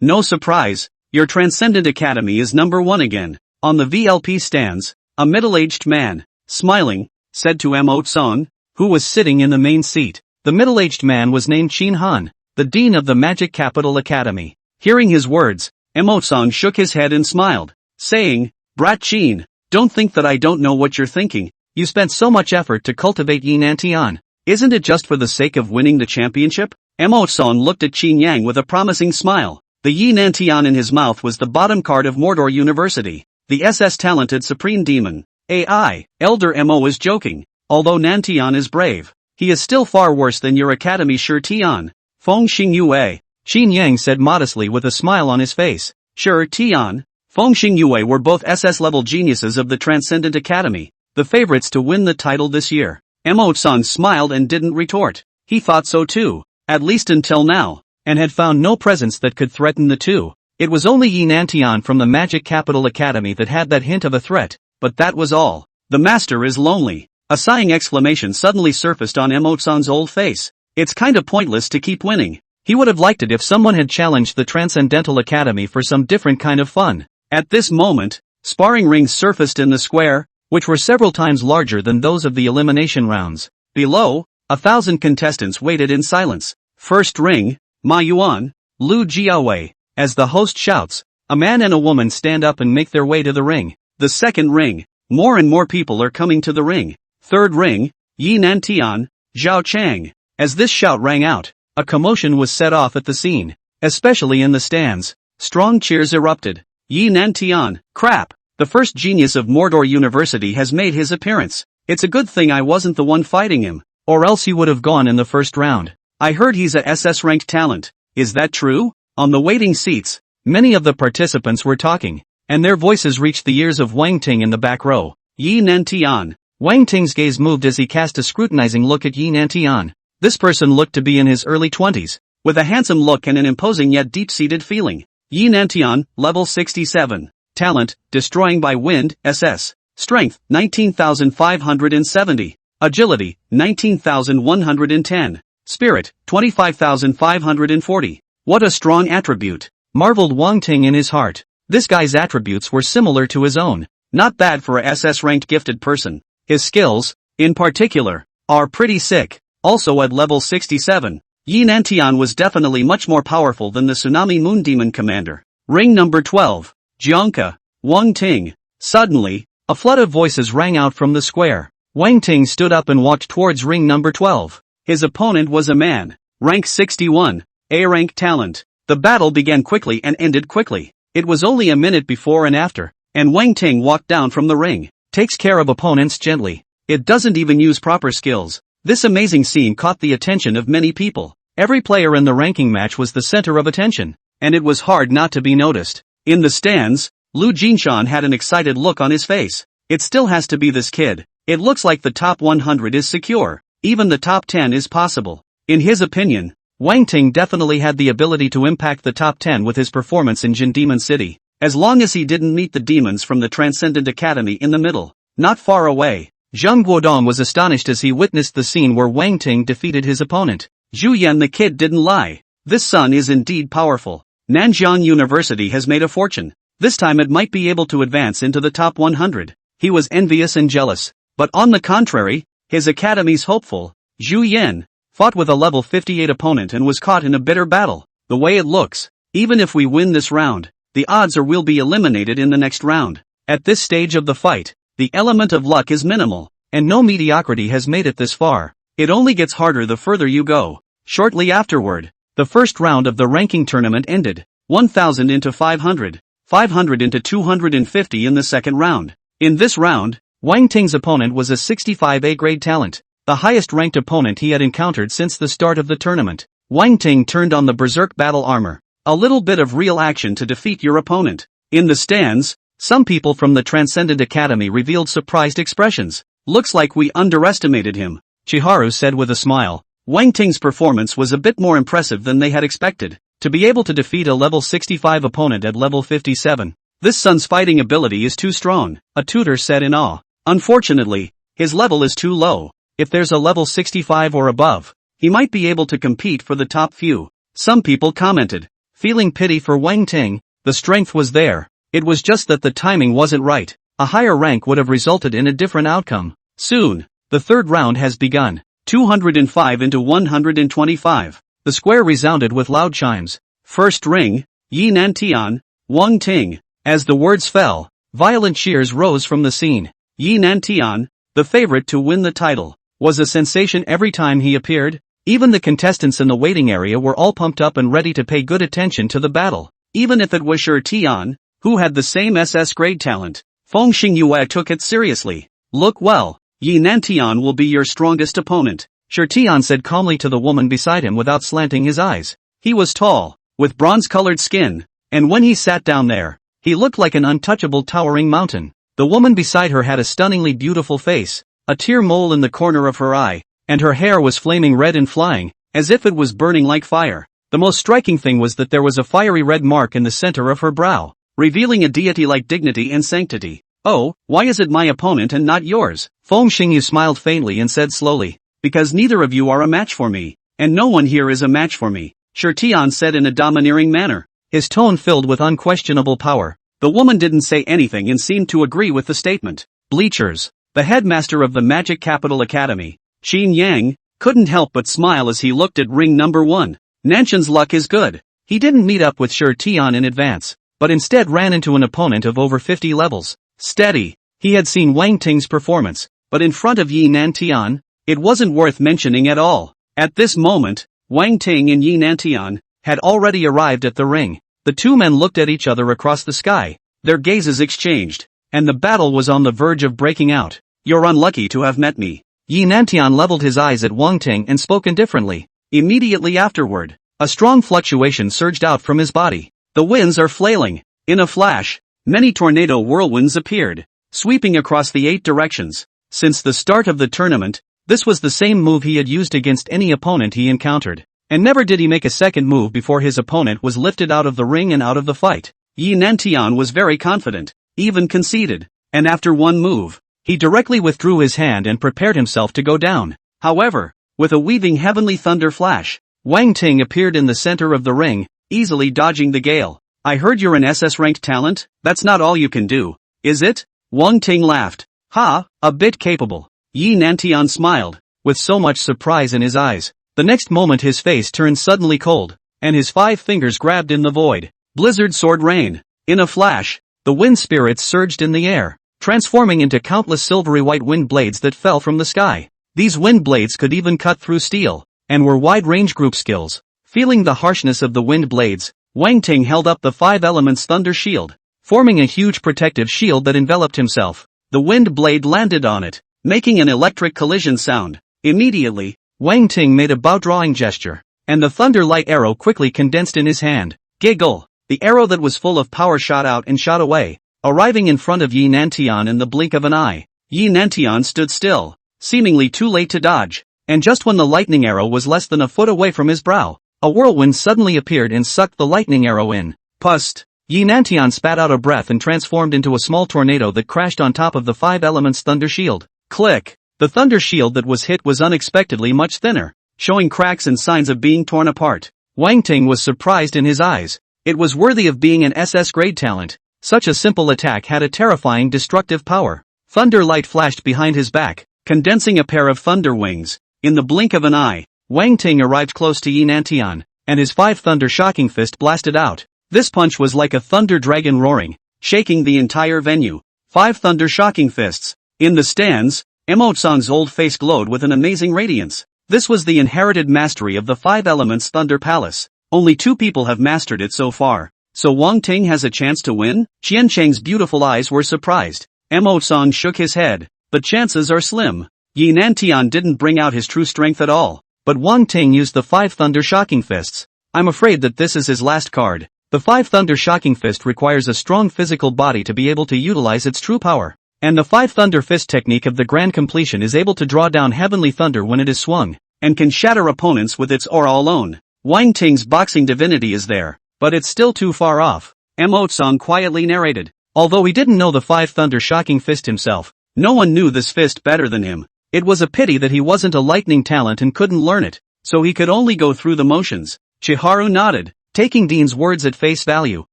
No surprise, your Transcendent Academy is number 1 again. On the VLP stands, a middle-aged man, smiling, said to Mo-san, who was sitting in the main seat. The middle-aged man was named Qin Han, the dean of the Magic Capital Academy. Hearing his words, Mo-san shook his head and smiled, saying, Brat Qin, don't think that I don't know what you're thinking. You spent so much effort to cultivate Yi Nantian. Isn't it just for the sake of winning the championship? Mo-san looked at Qin Yang with a promising smile. The Yi Nantian in his mouth was the bottom card of Mordor University. The SS-talented Supreme Demon. AI, Elder Mo is joking. Although Nantian is brave, he is still far worse than your academy Shi Tian. Feng Xingyue. Qin Yang said modestly with a smile on his face. Shi Tian, Feng Xingyue were both SS-level geniuses of the Transcendent Academy, the favorites to win the title this year. Mo-san smiled and didn't retort. He thought so too, at least until now, and had found no presence that could threaten the two. It was only Yi Nantian from the Magic Capital Academy that had that hint of a threat, but that was all. The master is lonely. A sighing exclamation suddenly surfaced on Mo-san's old face. It's kinda pointless to keep winning. He would have liked it if someone had challenged the Transcendental Academy for some different kind of fun. At this moment, sparring rings surfaced in the square, which were several times larger than those of the elimination rounds. Below, 1,000 contestants waited in silence. First ring, Ma Yuan, Lu Jiawei. As the host shouts, a man and a woman stand up and make their way to the ring. The second ring, more and more people are coming to the ring. Third ring, Yi Nantian, Zhao Chang. As this shout rang out, a commotion was set off at the scene, especially in the stands. Strong cheers erupted. Yi Nantian, crap! The first genius of Mordor University has made his appearance. It's a good thing I wasn't the one fighting him, or else he would have gone in the first round. I heard he's a SS-ranked talent. Is that true? On the waiting seats, many of the participants were talking, and their voices reached the ears of Wang Ting in the back row. Yi Nantian. Wang Ting's gaze moved as he cast a scrutinizing look at Yi Nantian. This person looked to be in his early 20s, with a handsome look and an imposing yet deep-seated feeling. Yi Nantian, level 67. Talent, Destroying by Wind, SS. Strength, 19,570. Agility, 19,110. Spirit, 25,540. What a strong attribute, marveled Wang Ting in his heart. This guy's attributes were similar to his own. Not bad for a SS-ranked gifted person. His skills, in particular, are pretty sick. Also at level 67, Yi Nantian was definitely much more powerful than the Tsunami Moon Demon Commander. Ring number 12. Jianka, Wang Ting. Suddenly, a flood of voices rang out from the square. Wang Ting stood up and walked towards ring number 12. His opponent was a man, rank 61, A-rank talent. The battle began quickly and ended quickly. It was only a minute before and after, and Wang Ting walked down from the ring. Takes care of opponents gently. It doesn't even use proper skills. This amazing scene caught the attention of many people. Every player in the ranking match was the center of attention, and it was hard not to be noticed. In the stands, Lu Jinshan had an excited look on his face. It still has to be this kid. It looks like the top 100 is secure. Even the top 10 is possible. In his opinion, Wang Ting definitely had the ability to impact the top 10 with his performance in Jin Demon City, as long as he didn't meet the demons from the Transcendent Academy in the middle. Not far away, Zhang Guodong was astonished as he witnessed the scene where Wang Ting defeated his opponent. Zhu Yan the kid didn't lie. This son is indeed powerful. Nanjiang University has made a fortune. This time it might be able to advance into the top 100. He was envious and jealous. But on the contrary, his academy's hopeful, Zhu Yan, fought with a level 58 opponent and was caught in a bitter battle. The way it looks, even if we win this round, the odds are we'll be eliminated in the next round. At this stage of the fight, the element of luck is minimal, and no mediocrity has made it this far. It only gets harder the further you go. Shortly afterward, the first round of the ranking tournament ended. 1000 into 500, 500 into 250 in the second round. In this round, Wang Ting's opponent was a 65A grade talent, the highest ranked opponent he had encountered since the start of the tournament. Wang Ting turned on the berserk battle armor. A little bit of real action to defeat your opponent. In the stands, some people from the Transcendent Academy revealed surprised expressions. Looks like we underestimated him, Chiharu said with a smile. Wang Ting's performance was a bit more impressive than they had expected. To be able to defeat a level 65 opponent at level 57. This son's fighting ability is too strong, a tutor said in awe. Unfortunately, his level is too low. If there's a level 65 or above, he might be able to compete for the top few. Some people commented. Feeling pity for Wang Ting, the strength was there. It was just that the timing wasn't right. A higher rank would have resulted in a different outcome. Soon, the third round has begun. 205 into 125. The square resounded with loud chimes. First ring, Yi Nantian, Wang Ting. As the words fell, violent cheers rose from the scene. Yi Nantian, the favorite to win the title, was a sensation every time he appeared. Even the contestants in the waiting area were all pumped up and ready to pay good attention to the battle. Even if it was Shi Tian, who had the same SS grade talent, Feng Xingyue took it seriously. Look well, Yi Nantian will be your strongest opponent, Shi Tian said calmly to the woman beside him without slanting his eyes. He was tall, with bronze-colored skin, and when he sat down there, he looked like an untouchable towering mountain. The woman beside her had a stunningly beautiful face, a tear mole in the corner of her eye, and her hair was flaming red and flying, as if it was burning like fire. The most striking thing was that there was a fiery red mark in the center of her brow, revealing a deity-like dignity and sanctity. Oh, why is it my opponent and not yours? Feng Xingyu smiled faintly and said slowly, because neither of you are a match for me, and no one here is a match for me, Shi Tian said in a domineering manner, his tone filled with unquestionable power. The woman didn't say anything and seemed to agree with the statement. Bleachers, the headmaster of the Magic Capital Academy, Qin Yang, couldn't help but smile as he looked at ring number 1. Nanshan's luck is good. He didn't meet up with Shi Tian in advance, but instead ran into an opponent of over 50 levels. Steady. He had seen Wang Ting's performance, but in front of Yi Nantian, it wasn't worth mentioning at all. At this moment, Wang Ting and Yi Nantian had already arrived at the ring. The two men looked at each other across the sky. Their gazes exchanged, and the battle was on the verge of breaking out. You're unlucky to have met me. Yi Nantian leveled his eyes at Wang Ting and spoke indifferently. Immediately afterward, a strong fluctuation surged out from his body. The winds are flailing. In a flash, many tornado whirlwinds appeared, sweeping across the 8 directions. Since the start of the tournament, this was the same move he had used against any opponent he encountered. And never did he make a second move before his opponent was lifted out of the ring and out of the fight. Yi Nantian was very confident, even conceited, and after one move, he directly withdrew his hand and prepared himself to go down. However, with a weaving heavenly thunder flash, Wang Ting appeared in the center of the ring, easily dodging the gale. I heard you're an SS-ranked talent? That's not all you can do, is it? Wang Ting laughed. Ha, a bit capable. Yi Nantian smiled, with so much surprise in his eyes. The next moment his face turned suddenly cold, and his 5 fingers grabbed in the void. Blizzard sword rain. In a flash, the wind spirits surged in the air, transforming into countless silvery white wind blades that fell from the sky. These wind blades could even cut through steel, and were wide-range group skills. Feeling the harshness of the wind blades, Wang Ting held up the 5 elements thunder shield, forming a huge protective shield that enveloped himself. The wind blade landed on it, making an electric collision sound. Immediately, Wang Ting made a bow-drawing gesture, and the thunder light arrow quickly condensed in his hand. Giggle! The arrow that was full of power shot out and shot away, arriving in front of Yi Nantian in the blink of an eye. Yi Nantian stood still, seemingly too late to dodge, and just when the lightning arrow was less than a foot away from his brow, a whirlwind suddenly appeared and sucked the lightning arrow in. Pust! Yi Nantian spat out a breath and transformed into a small tornado that crashed on top of the 5 elements thunder shield. Click! The thunder shield that was hit was unexpectedly much thinner, showing cracks and signs of being torn apart. Wang Ting was surprised in his eyes. It was worthy of being an SS grade talent. Such a simple attack had a terrifying destructive power. Thunder light flashed behind his back, condensing a pair of thunder wings. In the blink of an eye, Wang Ting arrived close to Yi Nantian, and his 5 thunder shocking fist blasted out. This punch was like a thunder dragon roaring, shaking the entire venue. 5 thunder shocking fists. In the stands, Emo-san's old face glowed with an amazing radiance. This was the inherited mastery of the 5 elements Thunder Palace. Only 2 people have mastered it so far. So Wang Ting has a chance to win? Qian Cheng's beautiful eyes were surprised. Emo-san shook his head. The chances are slim. Yi Nantian didn't bring out his true strength at all. But Wang Ting used the 5 Thunder Shocking Fists. I'm afraid that this is his last card. The 5 Thunder Shocking Fist requires a strong physical body to be able to utilize its true power. And the 5 Thunder Fist technique of the Grand Completion is able to draw down heavenly thunder when it is swung, and can shatter opponents with its aura alone. Wang Ting's boxing divinity is there, but it's still too far off. Emo-san quietly narrated. Although he didn't know the 5 Thunder Shocking Fist himself, no one knew this fist better than him. It was a pity that he wasn't a lightning talent and couldn't learn it, so he could only go through the motions. Chiharu nodded, taking Dean's words at face value.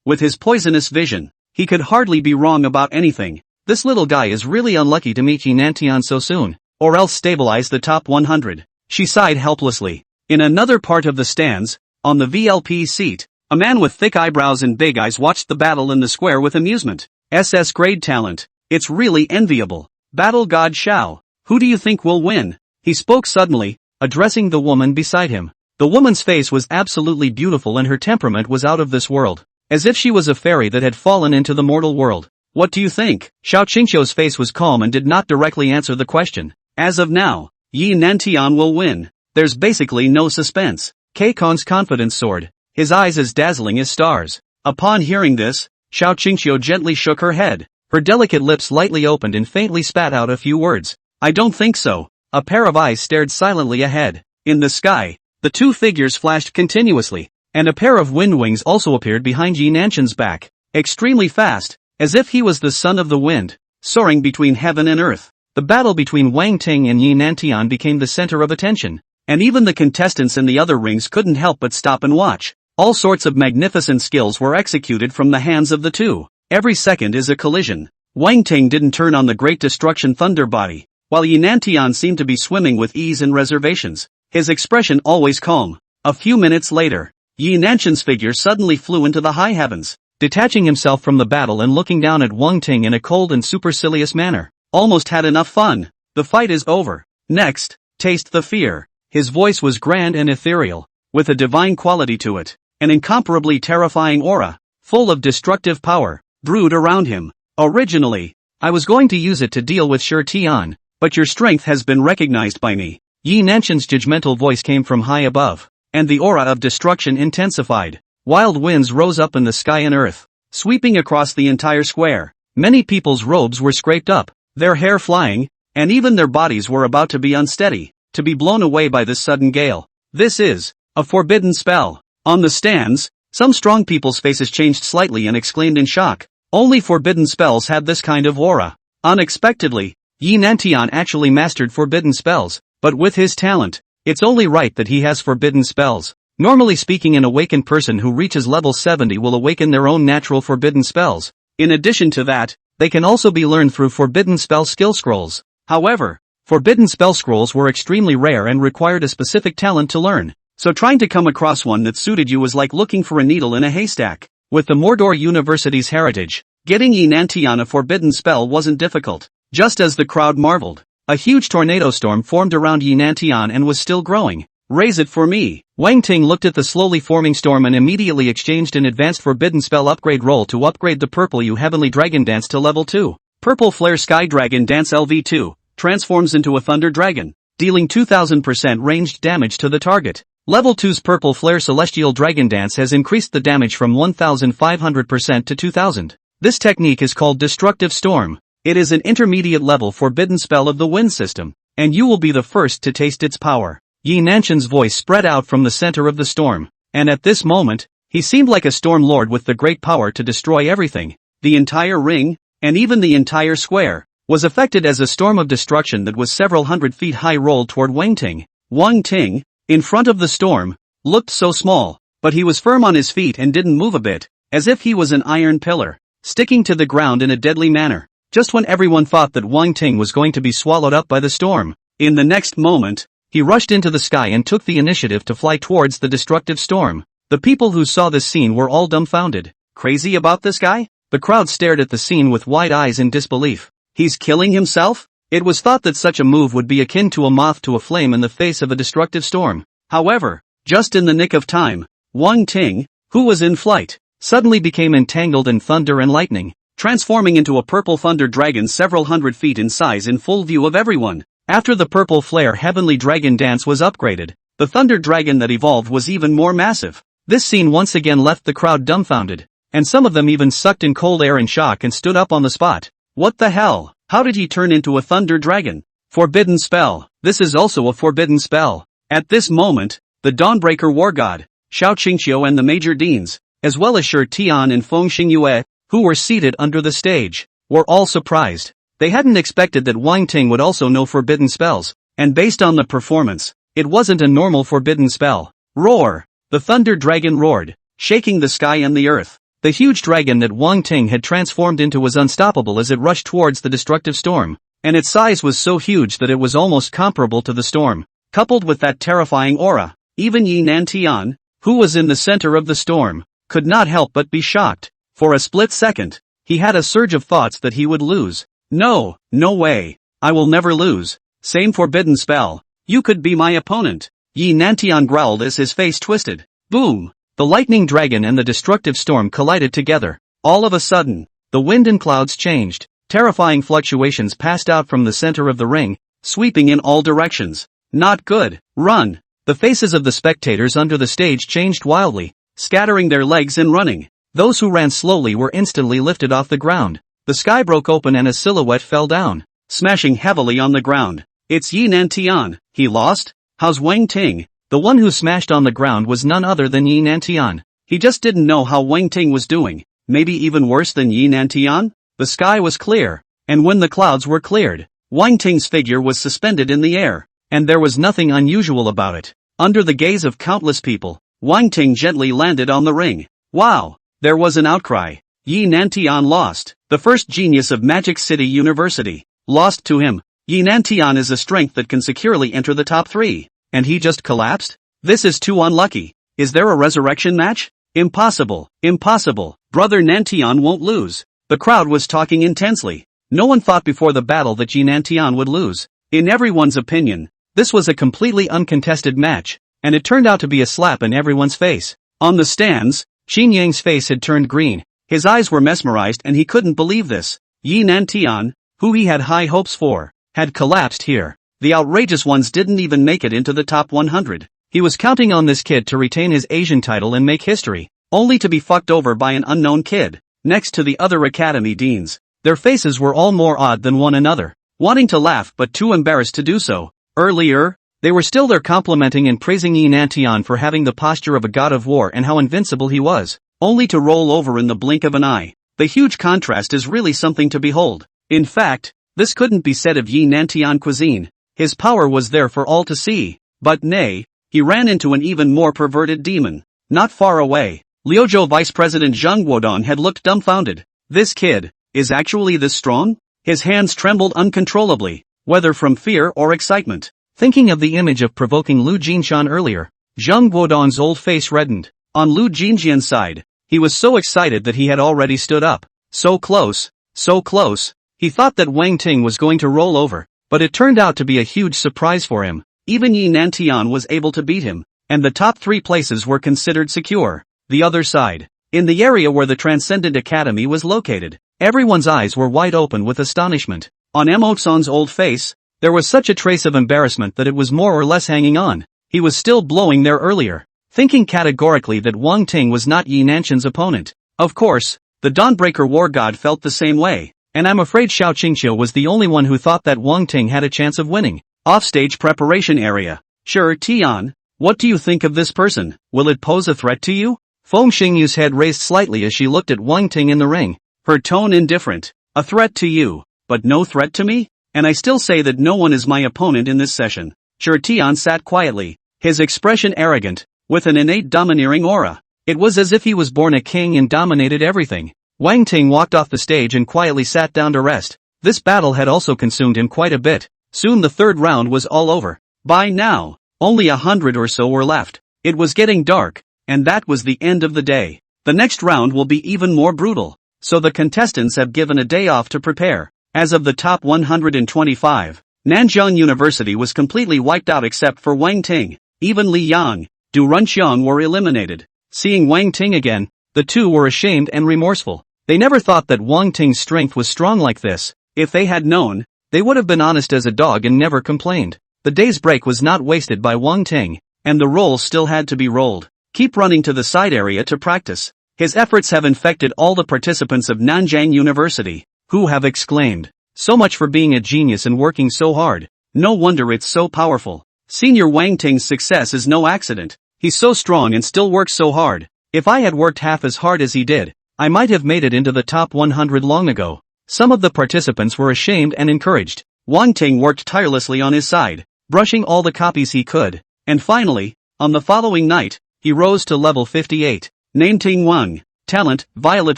With his poisonous vision, he could hardly be wrong about anything. This little guy is really unlucky to meet Yi Nantian so soon, or else stabilize the top 100. She sighed helplessly. In another part of the stands, on the VLP seat, a man with thick eyebrows and big eyes watched the battle in the square with amusement. SS grade talent. It's really enviable. Battle God Shao. Who do you think will win? He spoke suddenly, addressing the woman beside him. The woman's face was absolutely beautiful and her temperament was out of this world. As if she was a fairy that had fallen into the mortal world. What do you think? Xiao Qingqiu's face was calm and did not directly answer the question. As of now, Yi Nantian will win. There's basically no suspense. Kei Kong's confidence soared, his eyes as dazzling as stars. Upon hearing this, Xiao Qingqiu gently shook her head. Her delicate lips lightly opened and faintly spat out a few words. I don't think so. A pair of eyes stared silently ahead. In the sky, the 2 figures flashed continuously, and a pair of wind wings also appeared behind Yi Nantian's back. Extremely fast. As if he was the son of the wind, soaring between heaven and earth. The battle between Wang Ting and Yi Nantian became the center of attention, and even the contestants in the other rings couldn't help but stop and watch. All sorts of magnificent skills were executed from the hands of the 2. Every second is a collision. Wang Ting didn't turn on the Great Destruction Thunder Body, while Yi Nantian seemed to be swimming with ease and reservations, his expression always calm. A few minutes later, Yi Nantian's figure suddenly flew into the high heavens, detaching himself from the battle and looking down at Wang Ting in a cold and supercilious manner. Almost had enough fun. The fight is over. Next, taste the fear. His voice was grand and ethereal, with a divine quality to it. An incomparably terrifying aura, full of destructive power, brewed around him. Originally, I was going to use it to deal with Shi Tian, but your strength has been recognized by me. Yi Nantian's judgmental voice came from high above, and the aura of destruction intensified. Wild winds rose up in the sky and earth, sweeping across the entire square. Many people's robes were scraped up, their hair flying, and even their bodies were about to be unsteady, to be blown away by this sudden gale. This is a forbidden spell. On the stands, some strong people's faces changed slightly and exclaimed in shock. Only forbidden spells had this kind of aura. Unexpectedly, Yi Nantian actually mastered forbidden spells, but with his talent, it's only right that he has forbidden spells. Normally speaking, an awakened person who reaches level 70 will awaken their own natural forbidden spells. In addition to that, they can also be learned through forbidden spell skill scrolls. However, forbidden spell scrolls were extremely rare and required a specific talent to learn, so trying to come across one that suited you was like looking for a needle in a haystack. With the Mordor University's heritage, getting Yi Nantian a forbidden spell wasn't difficult. Just as the crowd marveled, a huge tornado storm formed around Yi Nantian and was still growing. Raise it for me. Wang Ting looked at the slowly forming storm and immediately exchanged an advanced forbidden spell upgrade roll to upgrade the Purple U Heavenly Dragon Dance to level 2. Purple Flare Sky Dragon Dance LV2 transforms into a Thunder Dragon, dealing 2000% ranged damage to the target. Level 2's Purple Flare Celestial Dragon Dance has increased the damage from 1500% to 2000. This technique is called Destructive Storm. It is an intermediate level forbidden spell of the wind system, and you will be the first to taste its power. Yi Nantian's voice spread out from the center of the storm, and at this moment, he seemed like a storm lord with the great power to destroy everything. The entire ring, and even the entire square, was affected as a storm of destruction that was several hundred feet high rolled toward Wang Ting. Wang Ting, in front of the storm, looked so small, but he was firm on his feet and didn't move a bit, as if he was an iron pillar, sticking to the ground in a deadly manner. Just when everyone thought that Wang Ting was going to be swallowed up by the storm, in the next moment, he rushed into the sky and took the initiative to fly towards the destructive storm. The people who saw this scene were all dumbfounded. Crazy about this guy? The crowd stared at the scene with wide eyes in disbelief. He's killing himself? It was thought that such a move would be akin to a moth to a flame in the face of a destructive storm. However, just in the nick of time, Wang Ting, who was in flight, suddenly became entangled in thunder and lightning, transforming into a purple thunder dragon several hundred feet in size in full view of everyone. After the purple flare heavenly dragon dance was upgraded, the thunder dragon that evolved was even more massive. This scene once again left the crowd dumbfounded, and some of them even sucked in cold air in shock and stood up on the spot. What the hell? How did he turn into a thunder dragon? Forbidden spell. This is also a forbidden spell. At this moment, the Dawnbreaker war god, Xiao Qingqiu and the major deans, as well as Shi Tian and Feng Xingyue, who were seated under the stage, were all surprised. They hadn't expected that Wang Ting would also know forbidden spells, and based on the performance, it wasn't a normal forbidden spell. Roar! The thunder dragon roared, shaking the sky and the earth. The huge dragon that Wang Ting had transformed into was unstoppable as it rushed towards the destructive storm, and its size was so huge that it was almost comparable to the storm. Coupled with that terrifying aura, even Yi Nantian, who was in the center of the storm, could not help but be shocked. For a split second, he had a surge of thoughts that he would lose. No way. I will never lose. Same forbidden spell. You could be my opponent. Yi Nantian growled as his face twisted. Boom! The lightning dragon and the destructive storm collided together. All of a sudden, the wind and clouds changed. Terrifying fluctuations passed out from the center of the ring, sweeping in all directions. Not good. Run! The faces of the spectators under the stage changed wildly, scattering their legs and running. Those who ran slowly were instantly lifted off the ground. The sky broke open and a silhouette fell down, smashing heavily on the ground. It's Yi Nantian. He lost? How's Wang Ting? The one who smashed on the ground was none other than Yi Nantian. He just didn't know how Wang Ting was doing. Maybe even worse than Yi Nantian? The sky was clear, and when the clouds were cleared, Wang Ting's figure was suspended in the air, and there was nothing unusual about it. Under the gaze of countless people, Wang Ting gently landed on the ring. Wow! There was an outcry. Yi Nantian lost. The first genius of Magic City University. Lost to him. Yi Nantian is a strength that can securely enter the top 3. And he just collapsed? This is too unlucky. Is there a resurrection match? Impossible. Impossible. Brother Nantian won't lose. The crowd was talking intensely. No one thought before the battle that Yi Nantian would lose. In everyone's opinion, this was a completely uncontested match, and it turned out to be a slap in everyone's face. On the stands, Qin Yang's face had turned green. His eyes were mesmerized and he couldn't believe this. Yi Nantian, who he had high hopes for, had collapsed here. The outrageous ones didn't even make it into the top 100. He was counting on this kid to retain his Asian title and make history, only to be fucked over by an unknown kid. Next to the other academy deans, their faces were all more odd than one another, wanting to laugh but too embarrassed to do so. Earlier, they were still there complimenting and praising Yi Nantian for having the posture of a god of war and how invincible he was, only to roll over in the blink of an eye. The huge contrast is really something to behold. In fact, this couldn't be said of Yi Nantian cuisine. His power was there for all to see. But nay, he ran into an even more perverted demon. Not far away, Liuzhou Vice President Zhang Guodong had looked dumbfounded. This kid is actually this strong? His hands trembled uncontrollably, whether from fear or excitement. Thinking of the image of provoking Lu Jinshan earlier, Zhang Guodong's old face reddened. On Lu Jinjian's side, he was so excited that he had already stood up. So close, so close. He thought that Wang Ting was going to roll over, but it turned out to be a huge surprise for him. Even Yi Nantian was able to beat him, and the top 3 places were considered secure. The other side, in the area where the Transcendent Academy was located, everyone's eyes were wide open with astonishment. On Emotson's old face, there was such a trace of embarrassment that it was more or less hanging on. He was still blowing there earlier, thinking categorically that Wang Ting was not Yi Nantian's opponent. Of course, the Dawnbreaker war god felt the same way, and I'm afraid Xiao Qingqiu was the only one who thought that Wang Ting had a chance of winning. Offstage preparation area. Shi Tian, what do you think of this person? Will it pose a threat to you? Feng Xingyu's head raised slightly as she looked at Wang Ting in the ring, her tone indifferent. A threat to you, but no threat to me? And I still say that no one is my opponent in this session. Shi Tian sat quietly, his expression arrogant, with an innate domineering aura. It was as if he was born a king and dominated everything. Wang Ting walked off the stage and quietly sat down to rest. This battle had also consumed him quite a bit. Soon the third round was all over. By now, only 100 or so were left. It was getting dark, and that was the end of the day. The next round will be even more brutal, so the contestants have given a day off to prepare. As of the top 125, Nanjing University was completely wiped out except for Wang Ting. Even Li Yang, Du Runxiang were eliminated. Seeing Wang Ting again, the two were ashamed and remorseful. They never thought that Wang Ting's strength was strong like this. If they had known, they would have been honest as a dog and never complained. The day's break was not wasted by Wang Ting, and the rolls still had to be rolled. Keep running to the side area to practice. His efforts have infected all the participants of Nanjing University, who have exclaimed, "So much for being a genius and working so hard. No wonder it's so powerful." Senior Wang Ting's success is no accident. He's so strong and still works so hard. If I had worked half as hard as he did, I might have made it into the top 100 long ago. Some of the participants were ashamed and encouraged. Wang Ting worked tirelessly on his side, brushing all the copies he could, and finally, on the following night, he rose to level 58. Name Ting Wang. Talent, Violet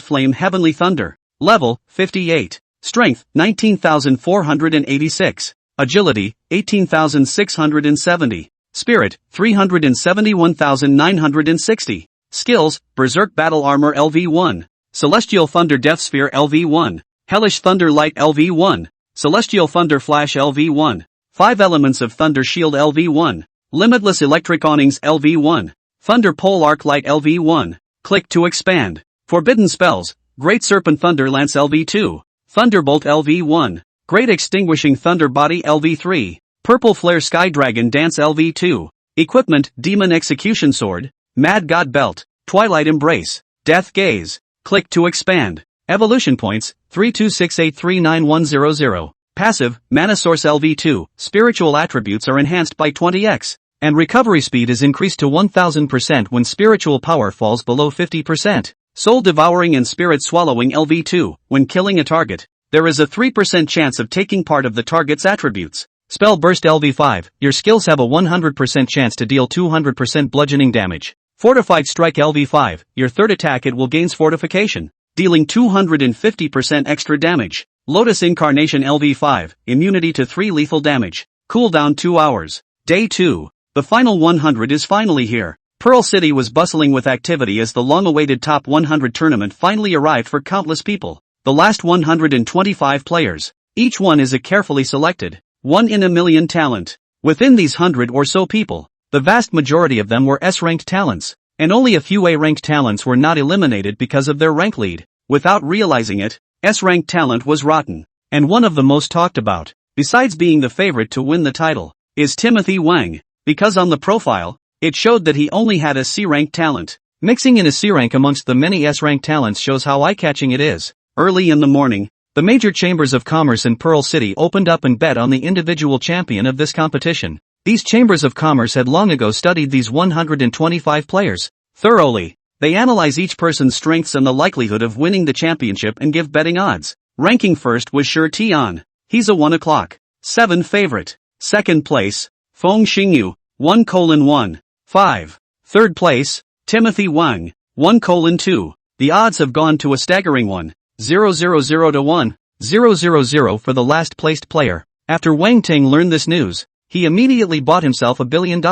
Flame Heavenly Thunder. Level, 58. Strength, 19,486. Agility, 18,670. Spirit, 371,960. Skills, Berserk Battle Armor LV1. Celestial Thunder Death Sphere LV1. Hellish Thunder Light LV1. Celestial Thunder Flash LV1. 5 Elements of Thunder Shield LV1. Limitless Electric Awnings LV1. Thunder Pole Arc Light LV1. Click to expand. Forbidden Spells, Great Serpent Thunder Lance LV2. Thunderbolt LV1. Great Extinguishing Thunder Body LV3. Purple Flare Sky Dragon Dance LV2. Equipment, Demon Execution Sword. Mad God Belt. Twilight Embrace. Death Gaze. Click to expand. Evolution Points, 3268391100. Passive, Mana Source LV2. Spiritual attributes are enhanced by 20x. And recovery speed is increased to 1000% when spiritual power falls below 50%. Soul Devouring and Spirit Swallowing LV2. When killing a target, there is a 3% chance of taking part of the target's attributes. Spell Burst LV5. Your skills have a 100% chance to deal 200% bludgeoning damage. Fortified Strike LV5. Your third attack it will gains fortification, dealing 250% extra damage. Lotus Incarnation LV5. Immunity to 3 lethal damage. Cooldown 2 hours. Day 2. The final 100 is finally here. Pearl City was bustling with activity as the long-awaited Top 100 tournament finally arrived for countless people. The last 125 players. Each one is a carefully selected, 1 in a million talent. Within these 100 or so people, the vast majority of them were S-ranked talents, and only a few A-ranked talents were not eliminated because of their rank lead. Without realizing it, S-ranked talent was rotten, and one of the most talked about, besides being the favorite to win the title, is Timothy Wang, because on the profile, it showed that he only had a C-ranked talent. Mixing in a C-rank amongst the many S-ranked talents shows how eye-catching it is. Early in the morning, the major chambers of commerce in Pearl City opened up and bet on the individual champion of this competition. These chambers of commerce had long ago studied these 125 players thoroughly. They analyze each person's strengths and the likelihood of winning the championship and give betting odds. Ranking first was Shi Tian. He's a 1:07 favorite. Second place, Feng Xingyu, 1:1.5. Third place, Timothy Wang, 1:2. The odds have gone to a staggering 1,000 to 1,000 for the last placed player. After Wang Ting learned this news, he immediately bought himself $1 billion.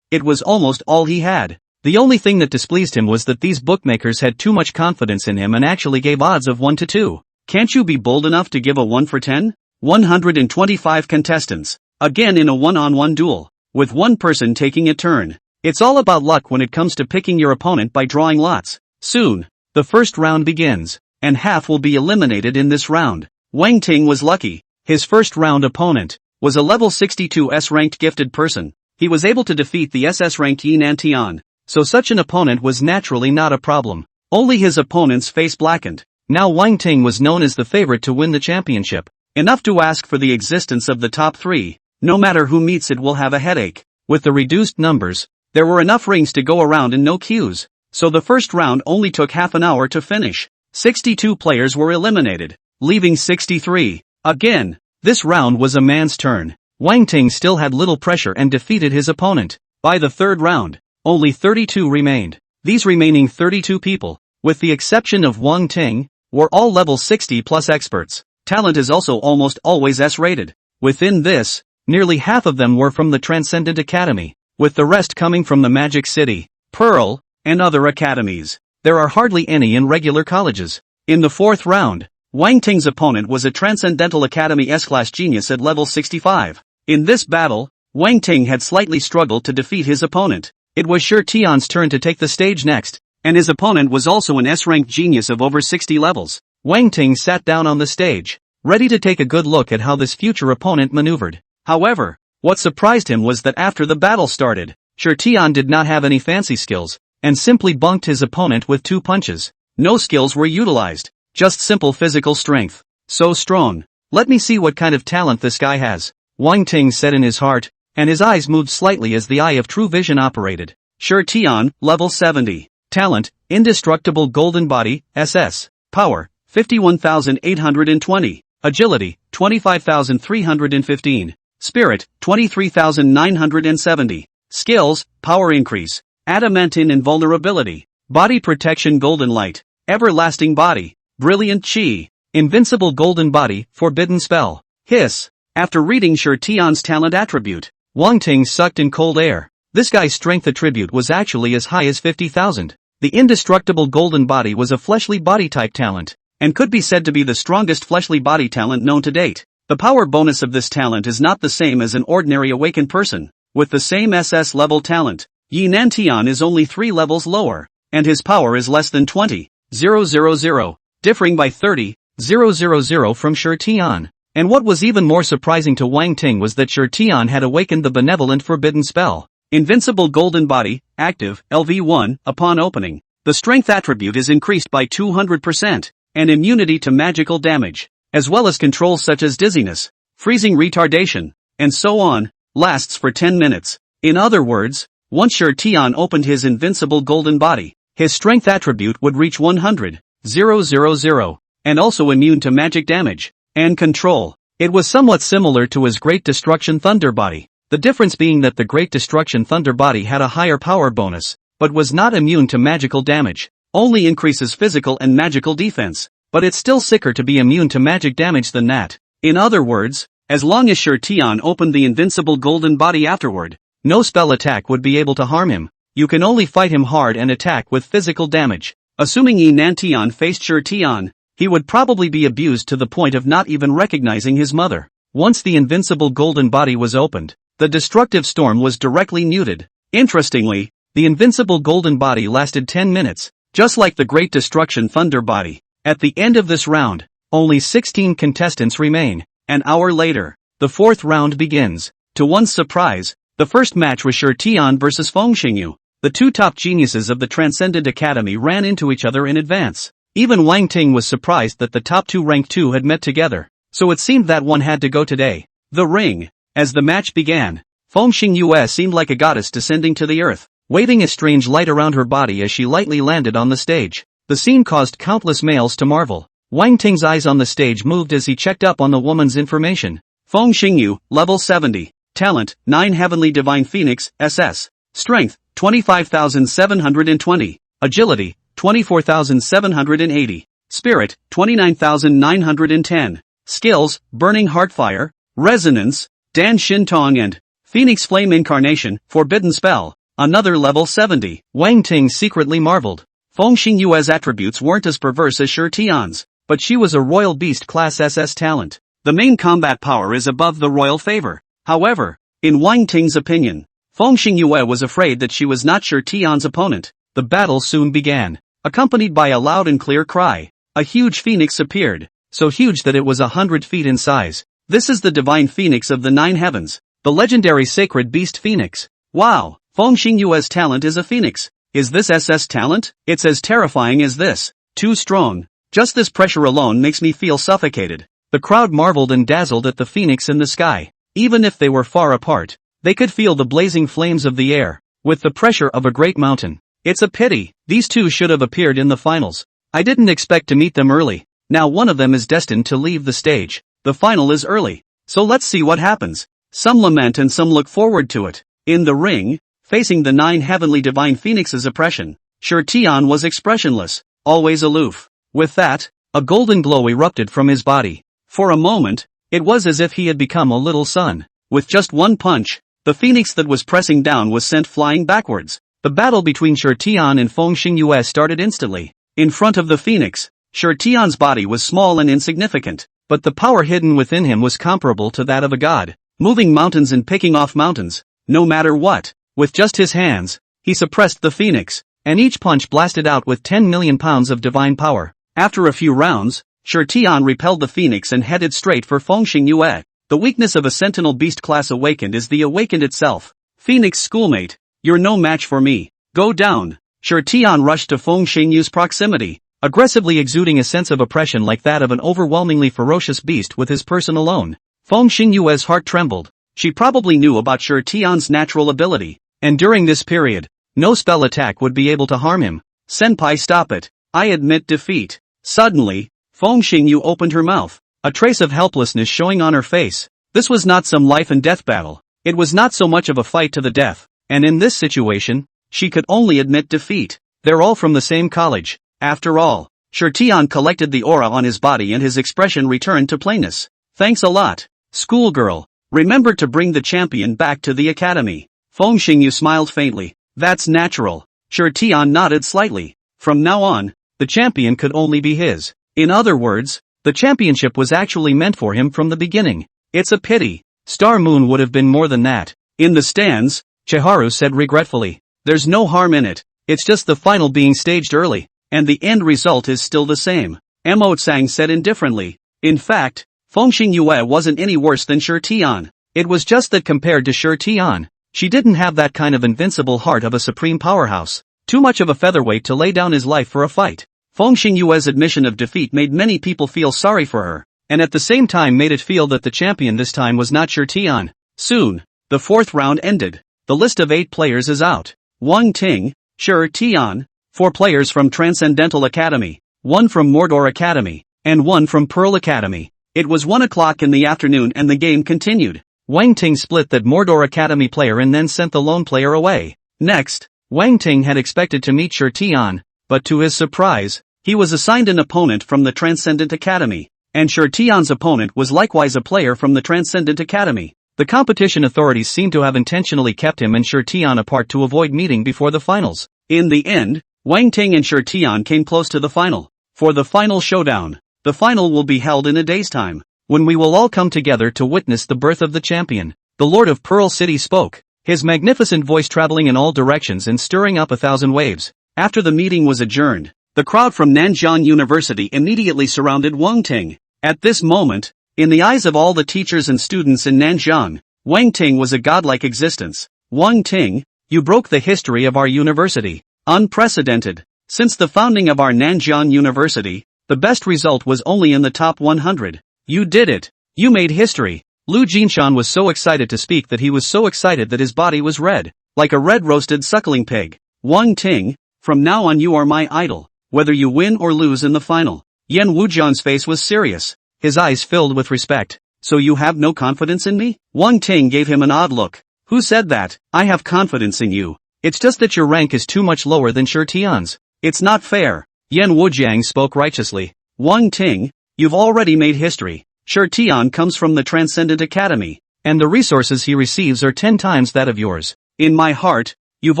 It was almost all he had. The only thing that displeased him was that these bookmakers had too much confidence in him and actually gave odds of 1 to 2. Can't you be bold enough to give a 1 for 10? 125 contestants, again in a one-on-one duel, with one person taking a turn. It's all about luck when it comes to picking your opponent by drawing lots. Soon, the first round begins, and half will be eliminated in this round. Wang Ting was lucky. His first round opponent was a level 62 S-ranked gifted person. He was able to defeat the SS-ranked Yi Nantian, so such an opponent was naturally not a problem. Only his opponent's face blackened. Now Wang Ting was known as the favorite to win the championship. Enough to ask for the existence of the top 3. No matter who meets it will have a headache. With the reduced numbers, there were enough rings to go around and no queues, so the first round only took half an hour to finish. 62 players were eliminated, leaving 63. Again, this round was a man's turn. Wang Ting still had little pressure and defeated his opponent. By the third round, only 32 remained. These remaining 32 people, with the exception of Wang Ting, were all level 60 plus experts. Talent is also almost always S-rated. Within this, nearly half of them were from the Transcendent Academy, with the rest coming from the Magic City, Pearl, and other academies. There are hardly any in regular colleges. In the fourth round, Wang Ting's opponent was a Transcendental Academy S-class genius at level 65. In this battle, Wang Ting had slightly struggled to defeat his opponent. It was Shi Tian's turn to take the stage next, and his opponent was also an S-ranked genius of over 60 levels. Wang Ting sat down on the stage, ready to take a good look at how this future opponent maneuvered. However, what surprised him was that after the battle started, Shi Tian did not have any fancy skills, and simply bunked his opponent with 2 punches. No skills were utilized, just simple physical strength. So strong. Let me see what kind of talent this guy has, Wang Ting said in his heart, and his eyes moved slightly as the eye of true vision operated. Shi Tian, level 70. Talent, Indestructible Golden Body, SS. Power, 51,820. Agility, 25,315. Spirit, 23,970. Skills, Power Increase. Adamantine Invulnerability. Body Protection Golden Light. Everlasting Body. Brilliant Chi. Invincible Golden Body, Forbidden Spell. Hiss. After reading Shi Tian's talent attribute, Wang Ting sucked in cold air. This guy's strength attribute was actually as high as 50,000. The Indestructible Golden Body was a fleshly body type talent, and could be said to be the strongest fleshly body talent known to date. The power bonus of this talent is not the same as an ordinary awakened person. With the same SS level talent, Yi Nantian is only 3 levels lower, and his power is less than 20,000, differing by 30,000 from Shi Tian. And what was even more surprising to Wang Ting was that Shi Tian had awakened the benevolent forbidden spell. Invincible Golden Body, active, LV1, upon opening. The strength attribute is increased by 200%, and immunity to magical damage, as well as controls such as dizziness, freezing retardation, and so on, lasts for 10 minutes. In other words, once Shi Tian opened his invincible golden body, his strength attribute would reach 100,000, and also immune to magic damage and control. It was somewhat similar to his Great Destruction Thunder Body, the difference being that the Great Destruction Thunder Body had a higher power bonus, but was not immune to magical damage, only increases physical and magical defense, but it's still sicker to be immune to magic damage than that. In other words, as long as Shi Tian opened the invincible golden body afterward, no spell attack would be able to harm him. You can only fight him hard and attack with physical damage. Assuming Yi Nantian faced Shi Tian, he would probably be abused to the point of not even recognizing his mother. Once the invincible golden body was opened, the destructive storm was directly muted. Interestingly, the invincible golden body lasted 10 minutes, just like the Great Destruction Thunder Body. At the end of this round, only 16 contestants remain. An hour later, the 4th round begins. To one's surprise, the first match was Shi Tian versus Feng Xingyu. The 2 top geniuses of the Transcendent Academy ran into each other in advance. Even Wang Ting was surprised that the top 2 rank 2 had met together, so it seemed that one had to go today. The ring. As the match began, Feng Xingyu seemed like a goddess descending to the earth, waving a strange light around her body as she lightly landed on the stage. The scene caused countless males to marvel. Wang Ting's eyes on the stage moved as he checked up on the woman's information. Feng Xingyu, level 70. Talent, 9 Heavenly Divine Phoenix, SS. Strength, 25,720. Agility, 24,780. Spirit, 29,910. Skills, Burning Heartfire, Resonance, Dan Shintong and Phoenix Flame Incarnation, Forbidden Spell, another level 70. Wang Ting secretly marveled. Feng Xingyu's attributes weren't as perverse as Shi Tian's, but she was a Royal Beast Class SS talent. The main combat power is above the Royal Favor. However, in Wang Ting's opinion, Feng Xingyu was afraid that she was not Shi Tian's opponent. The battle soon began, accompanied by a loud and clear cry. A huge phoenix appeared, so huge that it was 100 feet in size. This is the divine phoenix of the 9 heavens, the legendary sacred beast phoenix. Wow, Feng Xingyu's talent is a phoenix. Is this SS talent? It's as terrifying as this. Too strong. Just this pressure alone makes me feel suffocated. The crowd marveled and dazzled at the phoenix in the sky. Even if they were far apart, they could feel the blazing flames of the air, with the pressure of a great mountain. It's a pity. These 2 should have appeared in the finals. I didn't expect to meet them early. Now one of them is destined to leave the stage. The final is early. So let's see what happens. Some lament and some look forward to it. In the ring, facing the 9 heavenly divine phoenix's oppression, Shi Tian was expressionless, always aloof. With that, a golden glow erupted from his body. For a moment, it was as if he had become a little sun. With just one punch, the phoenix that was pressing down was sent flying backwards. The battle between Shi Tian and Feng Xingyu started instantly. In front of the phoenix, Sure, Tian's body was small and insignificant, but the power hidden within him was comparable to that of a god, moving mountains and picking off mountains, no matter what. With just his hands, he suppressed the phoenix, and each punch blasted out with 10 million pounds of divine power. After a few rounds, Sure Tian repelled the phoenix and headed straight for Fengxing Yue. The weakness of a sentinel beast class awakened is the awakened itself. Phoenix schoolmate, you're no match for me. Go down. Sure Tian rushed to Fengxing Yue's proximity, aggressively exuding a sense of oppression like that of an overwhelmingly ferocious beast with his person alone. Fengxing Yue's heart trembled. She probably knew about Sure Tian's natural ability, and during this period, no spell attack would be able to harm him. Senpai, stop it. I admit defeat. Suddenly, Fengxing Yue opened her mouth, a trace of helplessness showing on her face. This was not some life and death battle. It was not so much of a fight to the death, and in this situation, she could only admit defeat. They're all from the same college. After all, Sure Tian collected the aura on his body and his expression returned to plainness. Thanks a lot, schoolgirl. Remember to bring the champion back to the academy. Fengxing Yue smiled faintly. That's natural. Sure Tian nodded slightly. From now on, the champion could only be his. In other words, the championship was actually meant for him from the beginning. It's a pity. Star Moon would have been more than that. In the stands, Chiharu said regretfully. There's no harm in it. It's just the final being staged early, and the end result is still the same. Mo Tsang said indifferently. In fact, Fengxing Yue wasn't any worse than Sure Tian. It was just that compared to Sure Tian, she didn't have that kind of invincible heart of a supreme powerhouse. Too much of a featherweight to lay down his life for a fight. Fengxing Yue's admission of defeat made many people feel sorry for her, and at the same time made it feel that the champion this time was not Sure Tian. Soon, the fourth round ended. The list of 8 players is out. Wang Ting, Sure Tian, 4 players from Transcendental Academy, 1 from Mordor Academy, and 1 from Pearl Academy. It was 1 o'clock in the afternoon and the game continued. Wang Ting split that Mordor Academy player and then sent the lone player away. Next, Wang Ting had expected to meet Sure Tian, but to his surprise, he was assigned an opponent from the Transcendent Academy, and Sure Tian's opponent was likewise a player from the Transcendent Academy. The competition authorities seem to have intentionally kept him and Sure Tian apart to avoid meeting before the finals. In the end, Wang Ting and Sure Tian came close to the final. For the final showdown, the final will be held in a day's time, when we will all come together to witness the birth of the champion. The Lord of Pearl City spoke, his magnificent voice traveling in all directions and stirring up 1,000 waves. After the meeting was adjourned, the crowd from Nanjiang University immediately surrounded Wang Ting. At this moment, in the eyes of all the teachers and students in Nanjiang, Wang Ting was a godlike existence. Wang Ting, you broke the history of our university. Unprecedented. Since the founding of our Nanjiang University, the best result was only in the top 100. You did it. You made history. Lu Jinshan was so excited to speak that he was so excited that his body was red, like a red roasted suckling pig. Wang Ting, from now on you are my idol, whether you win or lose in the final. Yan Wujian's face was serious, his eyes filled with respect. So you have no confidence in me? Wang Ting gave him an odd look. Who said that? I have confidence in you. It's just that your rank is too much lower than Sure Tian's. It's not fair. Yan Wujiang spoke righteously. Wang Ting, you've already made history. Sure Tian comes from the Transcendent Academy, and the resources he receives are 10 times that of yours. In my heart, you've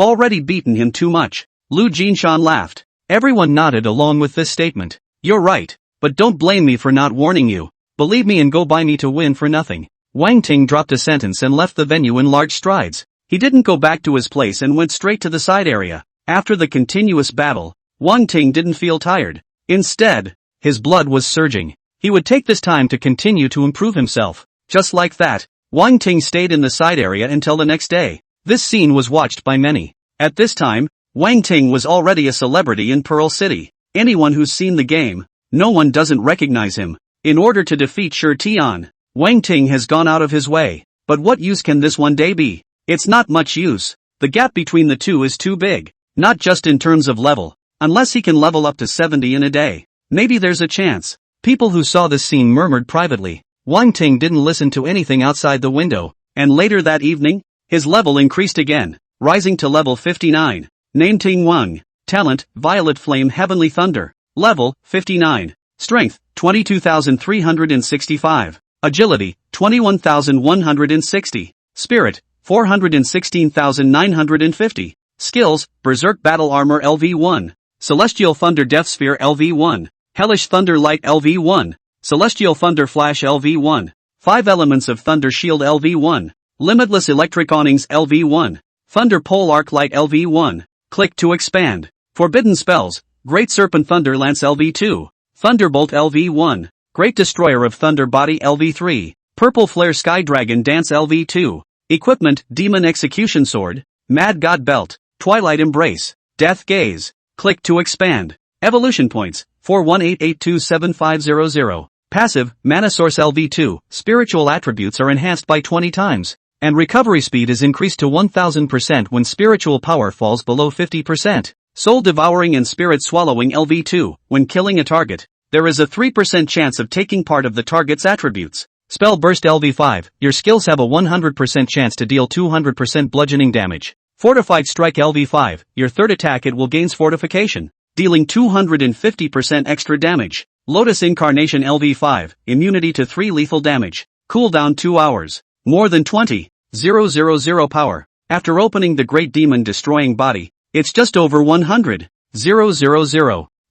already beaten him too much. Lu Jinshan laughed. Everyone nodded along with this statement. You're right, but don't blame me for not warning you. Believe me and go buy me to win for nothing. Wang Ting dropped a sentence and left the venue in large strides. He didn't go back to his place and went straight to the side area. After the continuous battle, Wang Ting didn't feel tired. Instead, his blood was surging. He would take this time to continue to improve himself. Just like that, Wang Ting stayed in the side area until the next day. This scene was watched by many. At this time, Wang Ting was already a celebrity in Pearl City. Anyone who's seen the game, no one doesn't recognize him. In order to defeat Sure Tian, Wang Ting has gone out of his way. But what use can this one day be? It's not much use. The gap between the two is too big. Not just in terms of level. Unless he can level up to 70 in a day, maybe there's a chance. People who saw this scene murmured privately. Wang Ting didn't listen to anything outside the window, and later that evening, his level increased again, rising to level 59. Name Ting Wang. Talent, Violet Flame Heavenly Thunder. Level, 59. Strength, 22,365. Agility, 21,160. Spirit, 416,950. Skills, Berserk Battle Armor LV1. Celestial Thunder Death Sphere LV1. Hellish Thunder Light LV1. Celestial Thunder Flash LV1. 5 Elements of Thunder Shield LV1. Limitless Electric Awnings LV1. Thunder Pole Arc Light LV1. Click to expand. Forbidden Spells. Great Serpent Thunder Lance LV2. Thunderbolt LV1. Great Destroyer of Thunder Body LV3. Purple Flare Sky Dragon Dance LV2. Equipment, Demon Execution Sword. Mad God Belt. Twilight Embrace. Death Gaze. Click to expand. Evolution Points, 418827500. Passive, Mana Source LV2. Spiritual attributes are enhanced by 20 times. And recovery speed is increased to 1000% when spiritual power falls below 50%. Soul Devouring and Spirit Swallowing LV2. When killing a target, there is a 3% chance of taking part of the target's attributes. Spell Burst LV5. Your skills have a 100% chance to deal 200% bludgeoning damage. Fortified Strike LV5. Your third attack it will gains fortification, dealing 250% extra damage. Lotus Incarnation LV5. Immunity to 3 lethal damage. Cooldown 2 hours. More than 20,000 power. After opening the Great Demon Destroying Body, it's just over 100,000.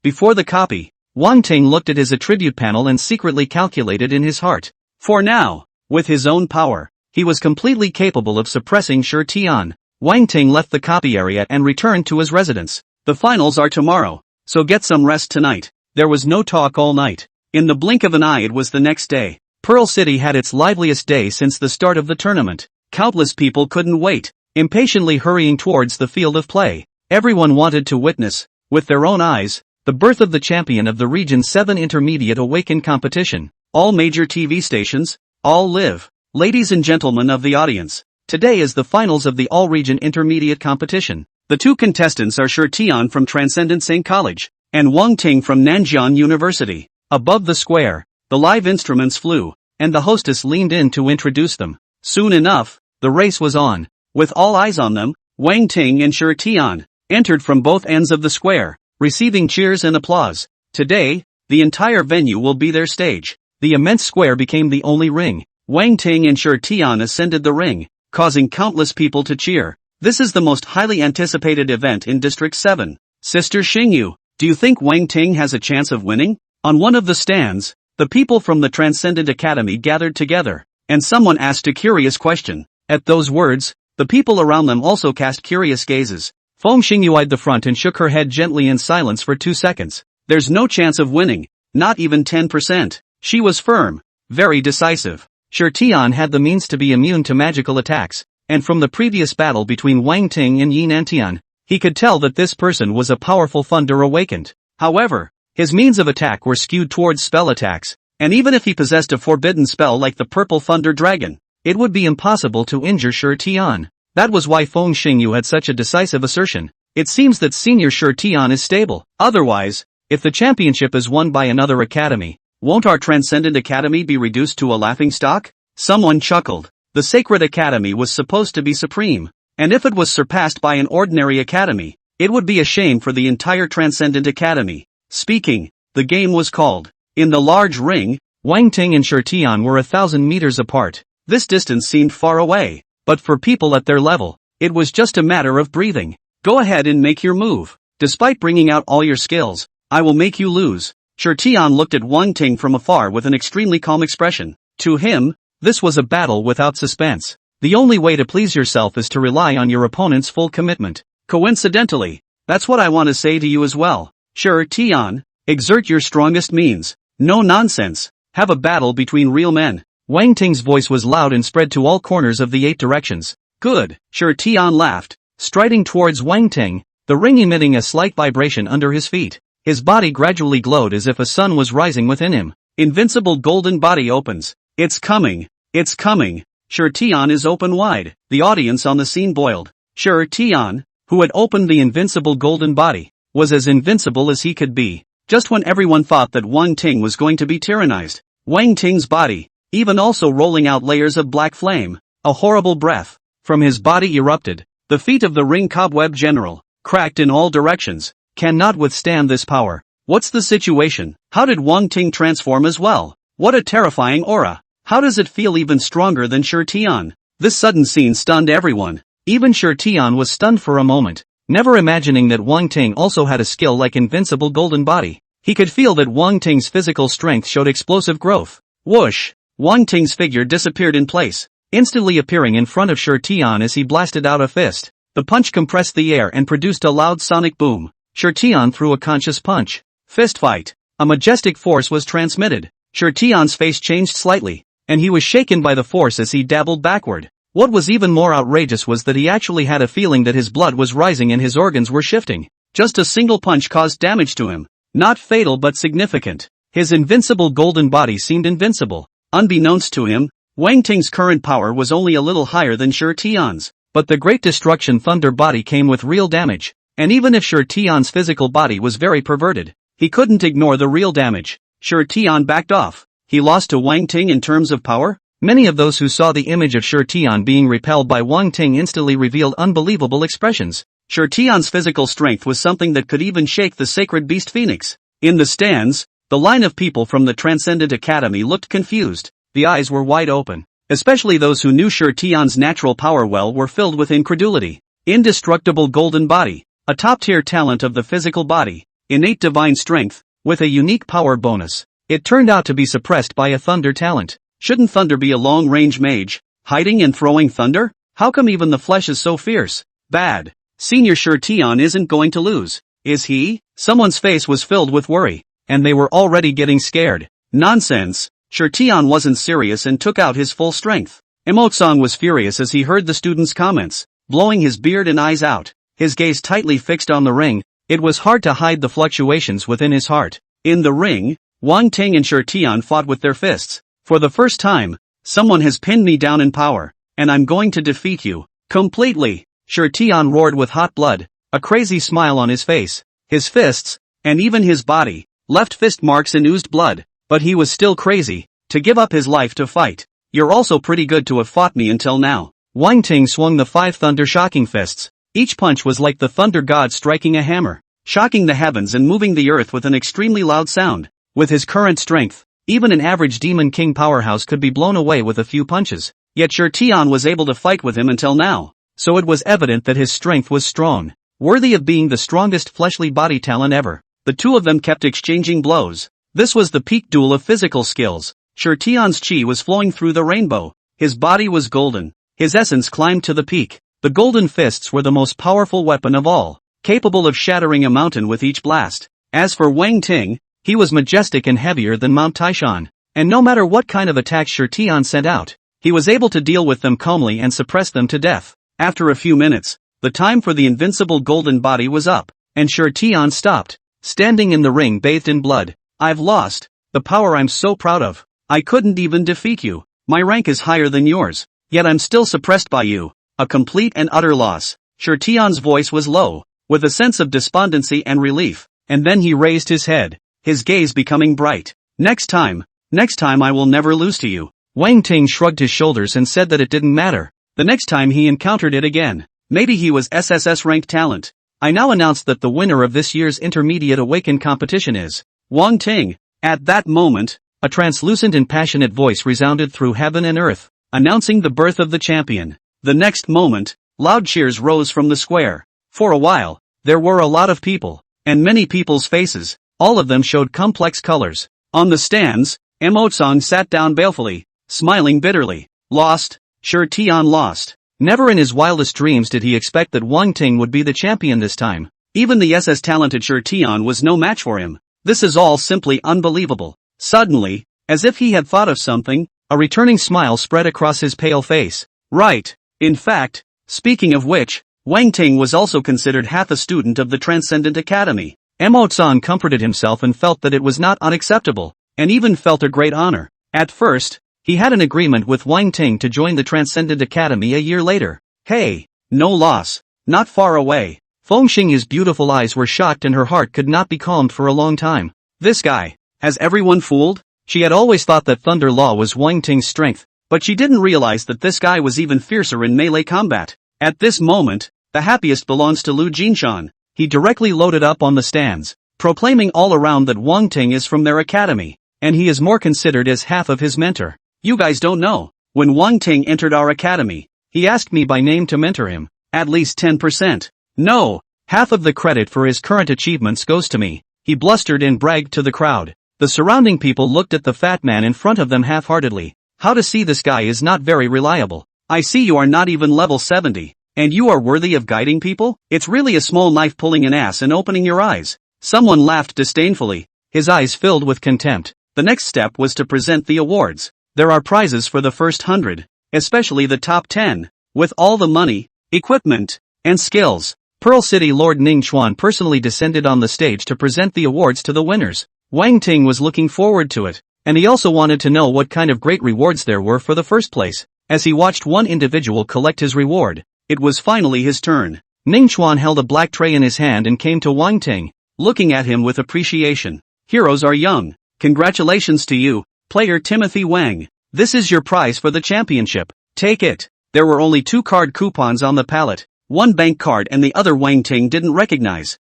Before the copy, Wang Ting looked at his attribute panel and secretly calculated in his heart. For now, with his own power, he was completely capable of suppressing Shi Tian. Wang Ting left the copy area and returned to his residence. The finals are tomorrow, so get some rest tonight. There was no talk all night. In the blink of an eye it was the next day. Pearl City had its liveliest day since the start of the tournament. Countless people couldn't wait, impatiently hurrying towards the field of play. Everyone wanted to witness, with their own eyes, the birth of the champion of the Region 7 Intermediate Awakened competition. All major TV stations, all live. Ladies and gentlemen of the audience, today is the finals of the All-Region Intermediate competition. The two contestants are Shi Tian from Transcendent Sing College, and Wang Ting from Nanjian University. Above the square, the live instruments flew, and the hostess leaned in to introduce them. Soon enough, the race was on. With all eyes on them, Wang Ting and Shi Tian entered from both ends of the square, receiving cheers and applause. Today, the entire venue will be their stage. The immense square became the only ring. Wang Ting and Shi Tian ascended the ring, causing countless people to cheer. This is the most highly anticipated event in District 7. Sister Xingyu, do you think Wang Ting has a chance of winning? On one of the stands, the people from the Transcendent Academy gathered together, and someone asked a curious question. At those words, the people around them also cast curious gazes. Feng Xingyu eyed the front and shook her head gently in silence for 2 seconds. There's no chance of winning, not even 10%. She was firm, very decisive. Shi Tian had the means to be immune to magical attacks, and from the previous battle between Wang Ting and Yi Nantian, he could tell that this person was a powerful Thunder Awakened. However, his means of attack were skewed towards spell attacks, and even if he possessed a forbidden spell like the Purple Thunder Dragon, it would be impossible to injure Shi Tian. That was why Feng Xingyu had such a decisive assertion. It seems that senior Shi Tian is stable. Otherwise, if the championship is won by another academy, won't our Transcendent Academy be reduced to a laughingstock? Someone chuckled. The Sacred Academy was supposed to be supreme, and if it was surpassed by an ordinary academy, it would be a shame for the entire Transcendent Academy. Speaking, the game was called. In the large ring, Wang Ting and Shi Tian were 1,000 meters apart. This distance seemed far away, but for people at their level, it was just a matter of breathing. Go ahead and make your move. Despite bringing out all your skills, I will make you lose. Shi Tian looked at Wang Ting from afar with an extremely calm expression. To him, this was a battle without suspense. The only way to please yourself is to rely on your opponent's full commitment. Coincidentally, that's what I want to say to you as well. Shi Tian, exert your strongest means. No nonsense. Have a battle between real men. Wang Ting's voice was loud and spread to all corners of the 8 directions. Good. Shi Tian laughed, striding towards Wang Ting, the ring emitting a slight vibration under his feet. His body gradually glowed as if a sun was rising within him. Invincible golden body opens. It's coming. It's coming. Shi Tian is open wide. The audience on the scene boiled. Shi Tian, who had opened the invincible golden body, was as invincible as he could be. Just when everyone thought that Wang Ting was going to be tyrannized, Wang Ting's body, even also rolling out layers of black flame, a horrible breath from his body erupted. The feet of the ring cobweb general, cracked in all directions, cannot withstand this power. What's the situation? How did Wang Ting transform as well? What a terrifying aura. How does it feel even stronger than Shi Tian? This sudden scene stunned everyone. Even Shi Tian was stunned for a moment, never imagining that Wang Ting also had a skill like invincible golden body. He could feel that Wang Ting's physical strength showed explosive growth. Whoosh! Wang Ting's figure disappeared in place, instantly appearing in front of Shi Tian as he blasted out a fist. The punch compressed the air and produced a loud sonic boom. Shi Tian threw a conscious punch. Fist fight. A majestic force was transmitted. Shi Tian's face changed slightly, and he was shaken by the force as he dabbled backward. What was even more outrageous was that he actually had a feeling that his blood was rising and his organs were shifting. Just a single punch caused damage to him. Not fatal but significant. His invincible golden body seemed invincible. Unbeknownst to him, Wang Ting's current power was only a little higher than Shi Tian's. But the Great Destruction Thunder body came with real damage. And even if Shi Tian's physical body was very perverted, he couldn't ignore the real damage. Shi Tian backed off. He lost to Wang Ting in terms of power? Many of those who saw the image of Shi Tian being repelled by Wang Ting instantly revealed unbelievable expressions. Shi Tian's physical strength was something that could even shake the sacred beast Phoenix. In the stands, the line of people from the Transcendent Academy looked confused. The eyes were wide open. Especially those who knew Shi Tian's natural power well were filled with incredulity. Indestructible golden body. A top-tier talent of the physical body. Innate divine strength, with a unique power bonus. It turned out to be suppressed by a thunder talent. Shouldn't thunder be a long-range mage, hiding and throwing thunder? How come even the flesh is so fierce? Bad. Senior Shi Tian isn't going to lose, is he? Someone's face was filled with worry, and they were already getting scared. Nonsense. Shi Tian wasn't serious and took out his full strength. Emotesong was furious as he heard the student's comments, blowing his beard and eyes out, his gaze tightly fixed on the ring. It was hard to hide the fluctuations within his heart. In the ring, Wang Ting and Shi Tian fought with their fists. For the first time, someone has pinned me down in power, and I'm going to defeat you. Completely. Shi Tian roared with hot blood, a crazy smile on his face. His fists, and even his body, left fist marks and oozed blood, but he was still crazy to give up his life to fight. You're also pretty good to have fought me until now. Wang Ting swung the 5 thunder shocking fists. Each punch was like the thunder god striking a hammer, shocking the heavens and moving the earth with an extremely loud sound. With his current strength, even an average Demon King powerhouse could be blown away with a few punches. Yet Shi Tian was able to fight with him until now, so it was evident that his strength was strong, worthy of being the strongest fleshly body talent ever. The two of them kept exchanging blows. This was the peak duel of physical skills. Shi Tian's chi was flowing through the rainbow. His body was golden. His essence climbed to the peak. The golden fists were the most powerful weapon of all, capable of shattering a mountain with each blast. As for Wang Ting, he was majestic and heavier than Mount Taishan, and no matter what kind of attacks Shi Tian sent out, he was able to deal with them calmly and suppress them to death. After a few minutes, the time for the invincible golden body was up, and Shi Tian stopped, standing in the ring bathed in blood. I've lost the power I'm so proud of. I couldn't even defeat you. My rank is higher than yours, yet I'm still suppressed by you. A complete and utter loss. Shi Tian's voice was low, with a sense of despondency and relief, and then he raised his head, his gaze becoming bright. Next time I will never lose to you. Wang Ting shrugged his shoulders and said that it didn't matter. The next time he encountered it again, maybe he was SSS ranked talent. I now announced that the winner of this year's Intermediate Awaken competition is Wang Ting. At that moment, a translucent and passionate voice resounded through heaven and earth, announcing the birth of the champion. The next moment, loud cheers rose from the square. For a while, there were a lot of people, and many people's faces, all of them showed complex colors. On the stands, Emotesong sat down balefully, smiling bitterly. Lost. Shi Tian lost. Never in his wildest dreams did he expect that Wang Ting would be the champion this time. Even the SS-talented Shi Tian was no match for him. This is all simply unbelievable. Suddenly, as if he had thought of something, a returning smile spread across his pale face. Right. In fact, speaking of which, Wang Ting was also considered half a student of the Transcendent Academy. Emotesong comforted himself and felt that it was not unacceptable, and even felt a great honor. At first, he had an agreement with Wang Ting to join the Transcendent Academy a year later. Hey, no loss. Not far away. Fengxing's beautiful eyes were shocked and her heart could not be calmed for a long time. This guy. Has everyone fooled? She had always thought that Thunder Law was Wang Ting's strength, but she didn't realize that this guy was even fiercer in melee combat. At this moment, the happiest belongs to Lu Jinshan. He directly loaded up on the stands, proclaiming all around that Wang Ting is from their academy, and he is more considered as half of his mentor. You guys don't know. When Wang Ting entered our academy, he asked me by name to mentor him. At least 10%. No, half of the credit for his current achievements goes to me. he blustered and bragged to the crowd. The surrounding people looked at the fat man in front of them half-heartedly. How to see this guy is not very reliable. I see you are not even level 70. And you are worthy of guiding people? It's really a small knife pulling an ass and opening your eyes. Someone laughed disdainfully, his eyes filled with contempt. The next step was to present the awards. There are prizes for the first 100, especially the top 10, with all the money, equipment, and skills. Pearl City Lord Ning Chuan personally descended on the stage to present the awards to the winners. Wang Ting was looking forward to it, and he also wanted to know what kind of great rewards there were for the first place. As he watched one individual collect his reward, it was finally his turn. Ning Chuan held a black tray in his hand and came to Wang Ting, looking at him with appreciation. Heroes are young. Congratulations to you, player Timothy Wang. This is your prize for the championship. Take it. There were only 2 card coupons on the pallet, one bank card and the other Wang Ting didn't recognize.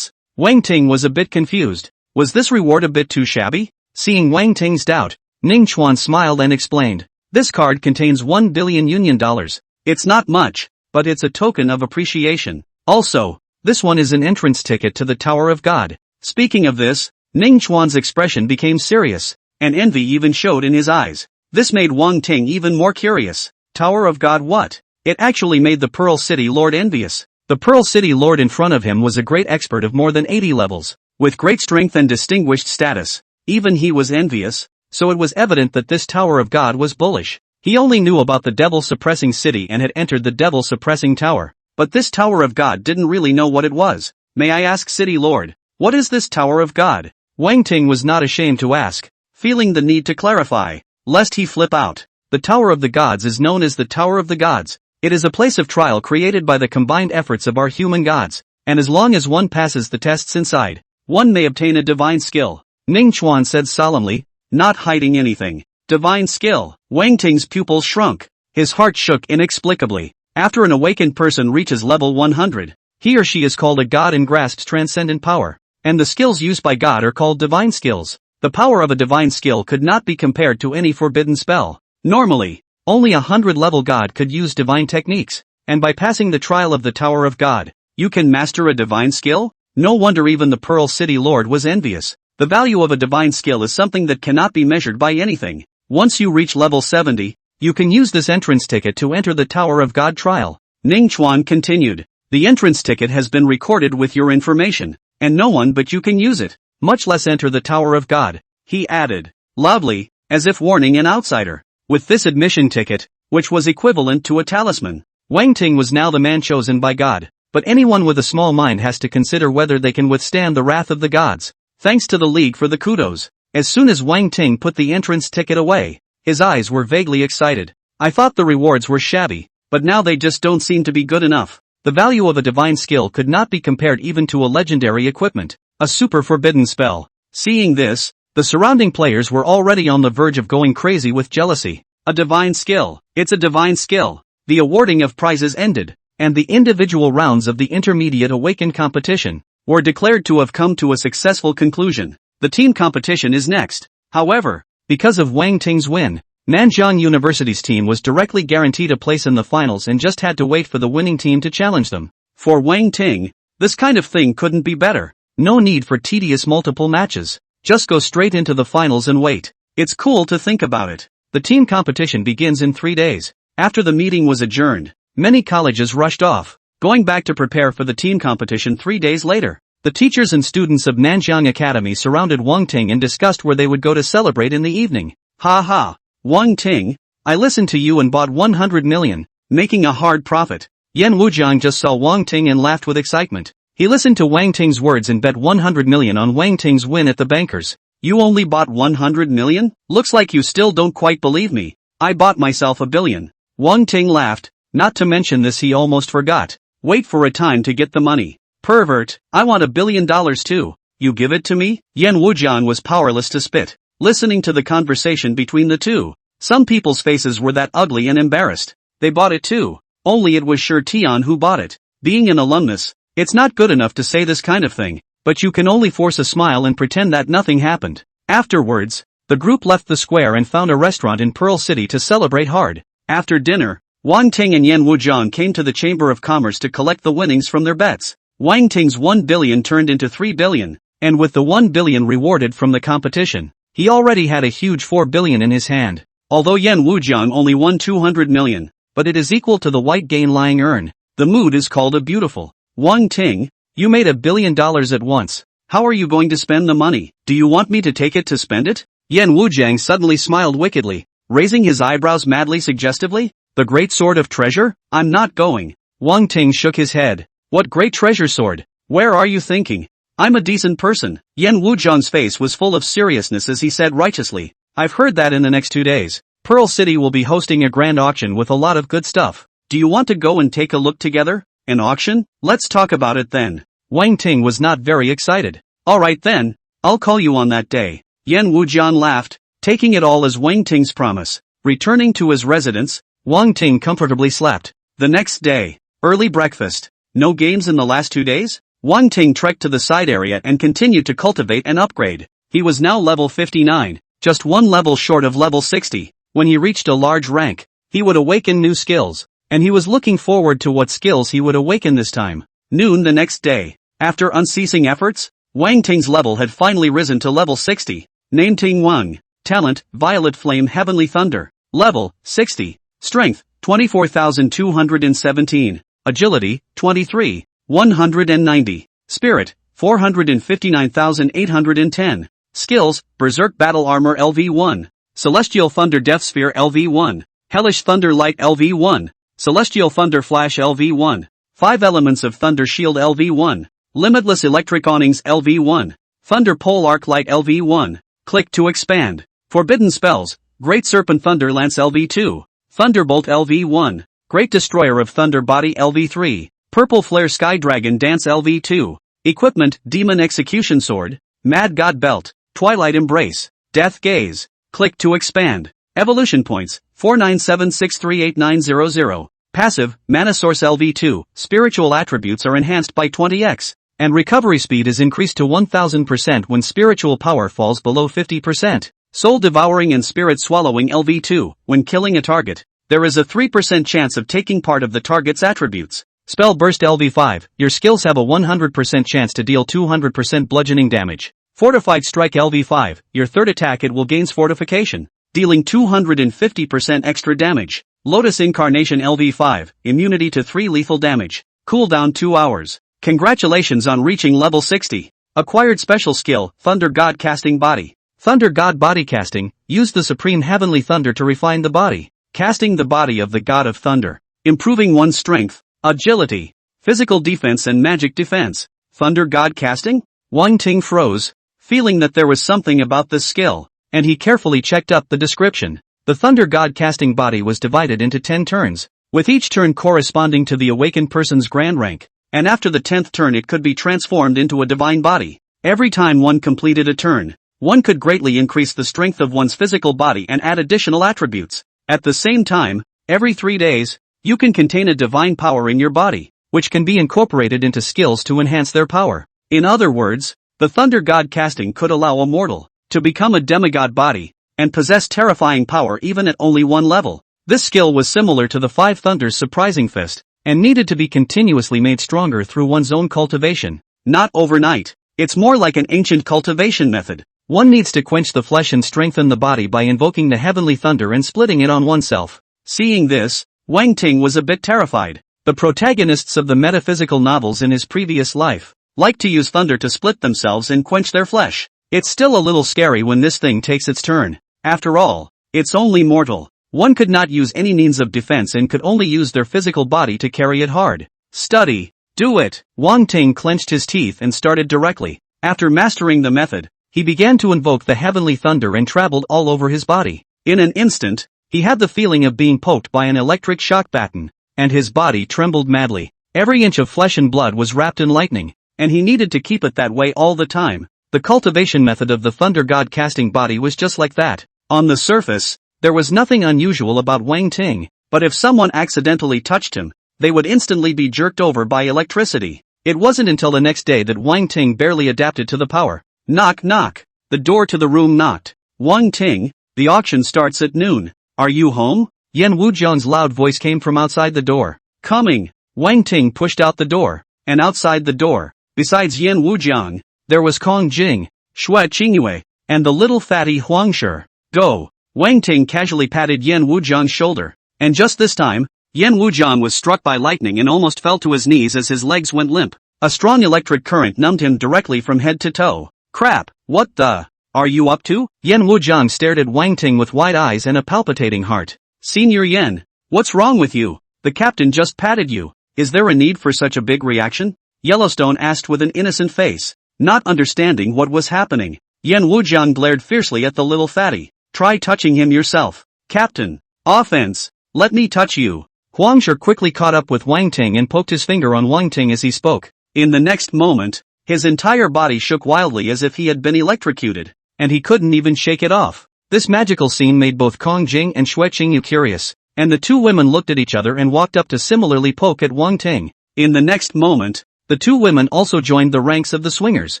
Wang Ting was a bit confused. Was this reward a bit too shabby? Seeing Wang Ting's doubt, Ning Chuan smiled and explained. This card contains $1 billion Union dollars. It's not much, but it's a token of appreciation. Also, this one is an entrance ticket to the Tower of God. Speaking of this, Ning Chuan's expression became serious, and envy even showed in his eyes. This made Wang Ting even more curious. Tower of God what? It actually made the Pearl City Lord envious. The Pearl City Lord in front of him was a great expert of more than 80 levels, with great strength and distinguished status. Even he was envious, so it was evident that this Tower of God was bullish. He only knew about the devil-suppressing city and had entered the devil-suppressing tower. But this Tower of God didn't really know what it was. May I ask, City Lord, what is this Tower of God? Wang Ting was not ashamed to ask, feeling the need to clarify, lest he flip out. The Tower of the Gods is known as the Tower of the Gods. It is a place of trial created by the combined efforts of our human gods, and as long as one passes the tests inside, one may obtain a divine skill. Ning Chuan said solemnly, not hiding anything. Divine skill. Wang Ting's pupils shrunk. His heart shook inexplicably. After an awakened person reaches level 100, he or she is called a god and grasps transcendent power. And the skills used by God are called divine skills. The power of a divine skill could not be compared to any forbidden spell. Normally, only a 100-level god could use divine techniques, and by passing the trial of the Tower of God, you can master a divine skill? No wonder even the Pearl City Lord was envious. The value of a divine skill is something that cannot be measured by anything. Once you reach level 70, you can use this entrance ticket to enter the Tower of God trial. Ning Chuan continued. The entrance ticket has been recorded with your information, and no one but you can use it, much less enter the Tower of God, he added, loudly, as if warning an outsider. With this admission ticket, which was equivalent to a talisman, Wang Ting was now the man chosen by God. But anyone with a small mind has to consider whether they can withstand the wrath of the gods. Thanks to the League for the kudos. As soon as Wang Ting put the entrance ticket away, his eyes were vaguely excited. I thought the rewards were shabby, but now they just don't seem to be good enough. The value of a divine skill could not be compared even to a legendary equipment, a super forbidden spell. Seeing this, the surrounding players were already on the verge of going crazy with jealousy. A divine skill. It's a divine skill. The awarding of prizes ended, and the individual rounds of the intermediate awakened competition were declared to have come to a successful conclusion. The team competition is next. However, because of Wang Ting's win, Nanjiang University's team was directly guaranteed a place in the finals and just had to wait for the winning team to challenge them. For Wang Ting, this kind of thing couldn't be better. No need for tedious multiple matches. Just go straight into the finals and wait. It's cool to think about it. The team competition begins in 3 days. After the meeting was adjourned, many colleges rushed off, going back to prepare for the team competition 3 days later. The teachers and students of Nanjiang Academy surrounded Wang Ting and discussed where they would go to celebrate in the evening. Ha ha! Wang Ting, I listened to you and bought 100 million, making a hard profit. Yan Wujiang just saw Wang Ting and laughed with excitement. He listened to Wang Ting's words and bet 100 million on Wang Ting's win at the bankers. You only bought 100 million? Looks like you still don't quite believe me. I bought myself $1 billion. Wang Ting laughed. Not to mention this, he almost forgot. Wait for a time to get the money. Pervert, I want $1 billion too. You give it to me? Yan Wujiang was powerless to spit, listening to the conversation between the two. Some people's faces were that ugly and embarrassed. They bought it too. Only it was sure Tian who bought it. Being an alumnus, it's not good enough to say this kind of thing, but you can only force a smile and pretend that nothing happened. Afterwards, the group left the square and found a restaurant in Pearl City to celebrate hard. After dinner, Wang Ting and Yan Wujiang came to the Chamber of Commerce to collect the winnings from their bets. Wang Ting's $1 billion turned into $3 billion, And with the 1 billion rewarded from the competition, he already had a huge 4 billion in his hand. Although Yan Wujiang only won 200 million, but it is equal to the white gain lying earn. The mood is called a beautiful. Wang Ting, you made $1 billion at once. How are you going to spend the money? Do you want me to take it to spend it? Yan Wujiang suddenly smiled wickedly, raising his eyebrows madly suggestively. The great sword of treasure? I'm not going. Wang Ting shook his head. What great treasure sword? Where are you thinking? I'm a decent person. Yan Wujiang's face was full of seriousness as he said righteously. I've heard that in the next 2 days, Pearl City will be hosting a grand auction with a lot of good stuff. Do you want to go and take a look together? An auction? Let's talk about it then. Wang Ting was not very excited. Alright then, I'll call you on that day. Yan Wujiang laughed, taking it all as Wang Ting's promise. Returning to his residence, Wang Ting comfortably slept. The next day, early breakfast. No games in the last 2 days? Wang Ting trekked to the side area and continued to cultivate and upgrade. He was now level 59, just one level short of level 60. When he reached a large rank, he would awaken new skills, and he was looking forward to what skills he would awaken this time. Noon the next day. After unceasing efforts, Wang Ting's level had finally risen to level 60. Name Ting Wang. Talent, Violet Flame Heavenly Thunder. Level, 60. Strength, 24,217. Agility, 23. 190. Spirit, 459,810. Skills, Berserk Battle Armor LV1. Celestial Thunder Death Sphere LV1. Hellish Thunder Light LV1. Celestial Thunder Flash LV1. 5 Elements of Thunder Shield LV1. Limitless Electric Awnings LV1. Thunder Pole Arc Light LV1. Click to expand. Forbidden Spells, Great Serpent Thunder Lance LV2. Thunderbolt LV1. Great Destroyer of Thunder Body LV3. Purple Flare Sky Dragon Dance LV2. Equipment, Demon Execution Sword. Mad God Belt. Twilight Embrace. Death Gaze. Click to expand. Evolution Points, 497638900. Passive, Mana Source LV2. Spiritual attributes are enhanced by 20x. And recovery speed is increased to 1000% when spiritual power falls below 50%. Soul Devouring and Spirit Swallowing LV2. When killing a target, there is a 3% chance of taking part of the target's attributes. Spell Burst LV5. Your skills have a 100% chance to deal 200% bludgeoning damage. Fortified Strike LV5. Your third attack it will gains fortification, dealing 250% extra damage. Lotus Incarnation LV5. Immunity to 3 lethal damage. Cooldown 2 hours. Congratulations on reaching level 60. Acquired special skill, Thunder God Casting Body. Thunder God Body Casting. Use the Supreme Heavenly Thunder to refine the body, casting the body of the God of Thunder, improving one's strength, agility, physical defense and magic defense. Thunder God Casting? Wang Ting froze, feeling that there was something about this skill, and he carefully checked up the description. The Thunder God Casting Body was divided into 10 turns, with each turn corresponding to the awakened person's grand rank, and after the 10th turn it could be transformed into a divine body. Every time one completed a turn, one could greatly increase the strength of one's physical body and add additional attributes. At the same time, every 3 days, you can contain a divine power in your body, which can be incorporated into skills to enhance their power. In other words, the Thunder God Casting could allow a mortal to become a demigod body, and possess terrifying power even at only one level. This skill was similar to the 5 Thunders Surprising Fist, and needed to be continuously made stronger through one's own cultivation. Not overnight. It's more like an ancient cultivation method. One needs to quench the flesh and strengthen the body by invoking the heavenly thunder and splitting it on oneself. Seeing this, Wang Ting was a bit terrified. The protagonists of the metaphysical novels in his previous life liked to use thunder to split themselves and quench their flesh. It's still a little scary when this thing takes its turn. After all, it's only mortal. One could not use any means of defense and could only use their physical body to carry it hard. Study. Do it. Wang Ting clenched his teeth and started directly. After mastering the method, he began to invoke the heavenly thunder and traveled all over his body. In an instant, he had the feeling of being poked by an electric shock baton, and his body trembled madly. Every inch of flesh and blood was wrapped in lightning, and he needed to keep it that way all the time. The cultivation method of the Thunder God Casting Body was just like that. On the surface, there was nothing unusual about Wang Ting, but if someone accidentally touched him, they would instantly be jerked over by electricity. It wasn't until the next day that Wang Ting barely adapted to the power. Knock knock. The door to the room knocked. Wang Ting, the auction starts at noon. Are you home? Yan Wujiang's loud voice came from outside the door. Coming. Wang Ting pushed out the door, and outside the door, besides Yan Wujiang, There was Kong Jing, Xue Qingyue, and the little fatty Huang Shi. Go! Wang Ting casually patted Yan Wujiang's shoulder. And just this time, Yan Wujiang was struck by lightning and almost fell to his knees as his legs went limp. A strong electric current numbed him directly from head to toe. Crap, what the? Are you up to? Yan Wujiang stared at Wang Ting with wide eyes and a palpitating heart. Senior Yan, what's wrong with you? The captain just patted you. Is there a need for such a big reaction? Yellowstone asked with an innocent face, not understanding what was happening. Yan Wujiang glared fiercely at the little fatty. Try touching him yourself. Captain. Offense. Let me touch you. Huang Shi quickly caught up with Wang Ting and poked his finger on Wang Ting as he spoke. In the next moment, his entire body shook wildly as if he had been electrocuted, and he couldn't even shake it off. This magical scene made both Kong Jing and Xue Qingyu curious, and the two women looked at each other and walked up to similarly poke at Wang Ting. In the next moment, the two women also joined the ranks of the swingers,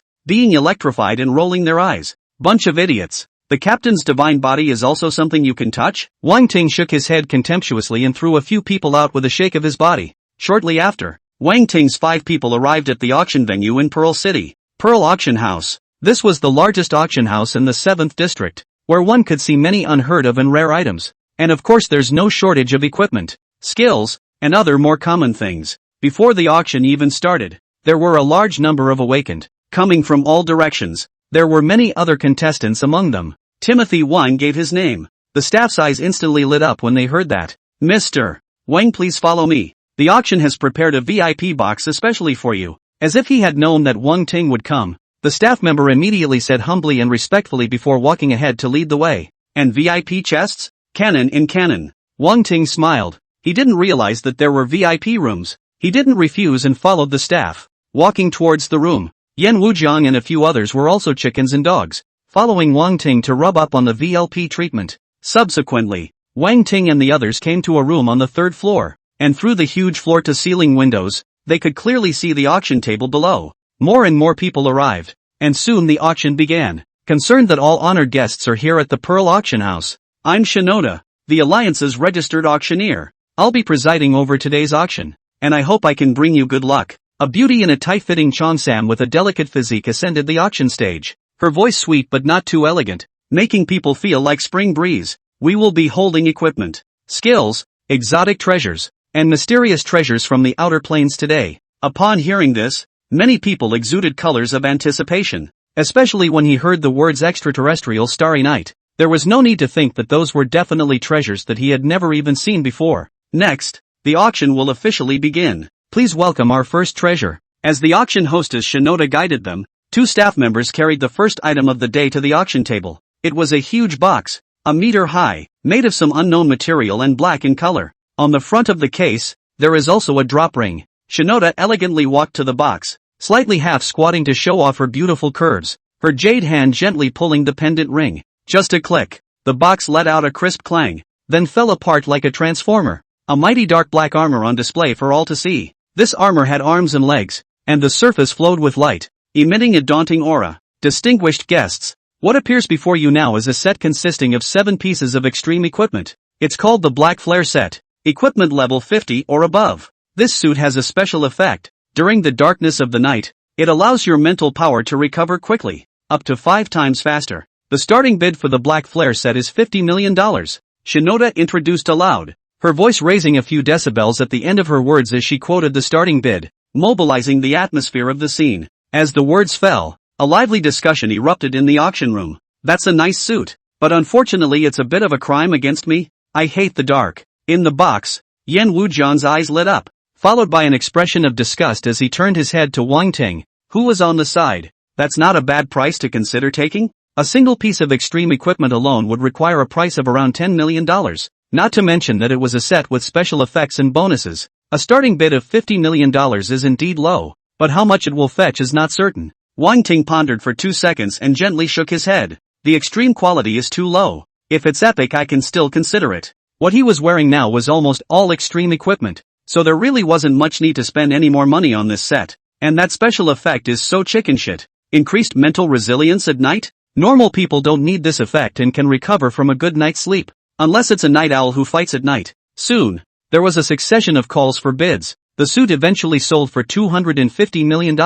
being electrified and rolling their eyes. Bunch of idiots. The captain's divine body is also something you can touch? Wang Ting shook his head contemptuously and threw a few people out with a shake of his body. Shortly after, Wang Ting's 5 people arrived at the auction venue in Pearl City. Pearl Auction House. This was the largest auction house in the 7th district, where one could see many unheard of and rare items. And of course there's no shortage of equipment, skills, and other more common things. Before the auction even started, there were a large number of awakened, coming from all directions. There were many other contestants among them. Timothy Wang gave his name. The staff's eyes instantly lit up when they heard that. Mr. Wang, please follow me. The auction has prepared a VIP box especially for you. As if he had known that Wang Ting would come, the staff member immediately said humbly and respectfully before walking ahead to lead the way. And VIP chests? Cannon in cannon. Wang Ting smiled. He didn't realize that there were VIP rooms. He didn't refuse and followed the staff, walking towards the room. Yan Wujiang and a few others were also chickens and dogs, following Wang Ting to rub up on the VLP treatment. Subsequently, Wang Ting and the others came to a room on the 3rd floor, and through the huge floor-to-ceiling windows, they could clearly see the auction table below. More and more people arrived, and soon the auction began. Concerned that all honored guests are here at the Pearl Auction House, I'm Shinoda, the Alliance's registered auctioneer. I'll be presiding over today's auction, and I hope I can bring you good luck. A beauty in a tight-fitting cheongsam with a delicate physique ascended the auction stage. Her voice sweet but not too elegant, making people feel like spring breeze. We will be holding equipment, skills, exotic treasures, and mysterious treasures from the outer planes today. Upon hearing this, many people exuded colors of anticipation, especially when he heard the words extraterrestrial starry night. There was no need to think that those were definitely treasures that he had never even seen before. Next, the auction will officially begin. Please welcome our first treasure. As the auction hostess Shinoda guided them, 2 staff members carried the first item of the day to the auction table. It was a huge box, a meter high, made of some unknown material and black in color. On the front of the case, there is also a drop ring. Shinoda elegantly walked to the box, slightly half squatting to show off her beautiful curves, her jade hand gently pulling the pendant ring. Just a click, the box let out a crisp clang, then fell apart like a transformer. A mighty dark black armor on display for all to see. This armor had arms and legs, and the surface flowed with light, emitting a daunting aura. Distinguished guests, what appears before you now is a set consisting of 7 pieces of extreme equipment. It's called the Black Flare Set, equipment level 50 or above. This suit has a special effect. During the darkness of the night, it allows your mental power to recover quickly, up to 5 times faster. The starting bid for the Black Flare Set is $50 million. Shinoda introduced aloud, her voice raising a few decibels at the end of her words as she quoted the starting bid, mobilizing the atmosphere of the scene. As the words fell, a lively discussion erupted in the auction room. That's a nice suit, but unfortunately it's a bit of a crime against me. I hate the dark. In the box, Yan Wujiang's eyes lit up, followed by an expression of disgust as he turned his head to Wang Ting, who was on the side. That's not a bad price to consider taking. A single piece of extreme equipment alone would require a price of around $10 million. Not to mention that it was a set with special effects and bonuses. A starting bid of $50 million is indeed low, but how much it will fetch is not certain. Wang Ting pondered for 2 seconds and gently shook his head. The extreme quality is too low. If it's epic I can still consider it. What he was wearing now was almost all extreme equipment, so there really wasn't much need to spend any more money on this set. And that special effect is so chicken shit. Increased mental resilience at night? Normal people don't need this effect and can recover from a good night's sleep. Unless it's a night owl who fights at night. Soon, there was a succession of calls for bids. The suit eventually sold for $250 million.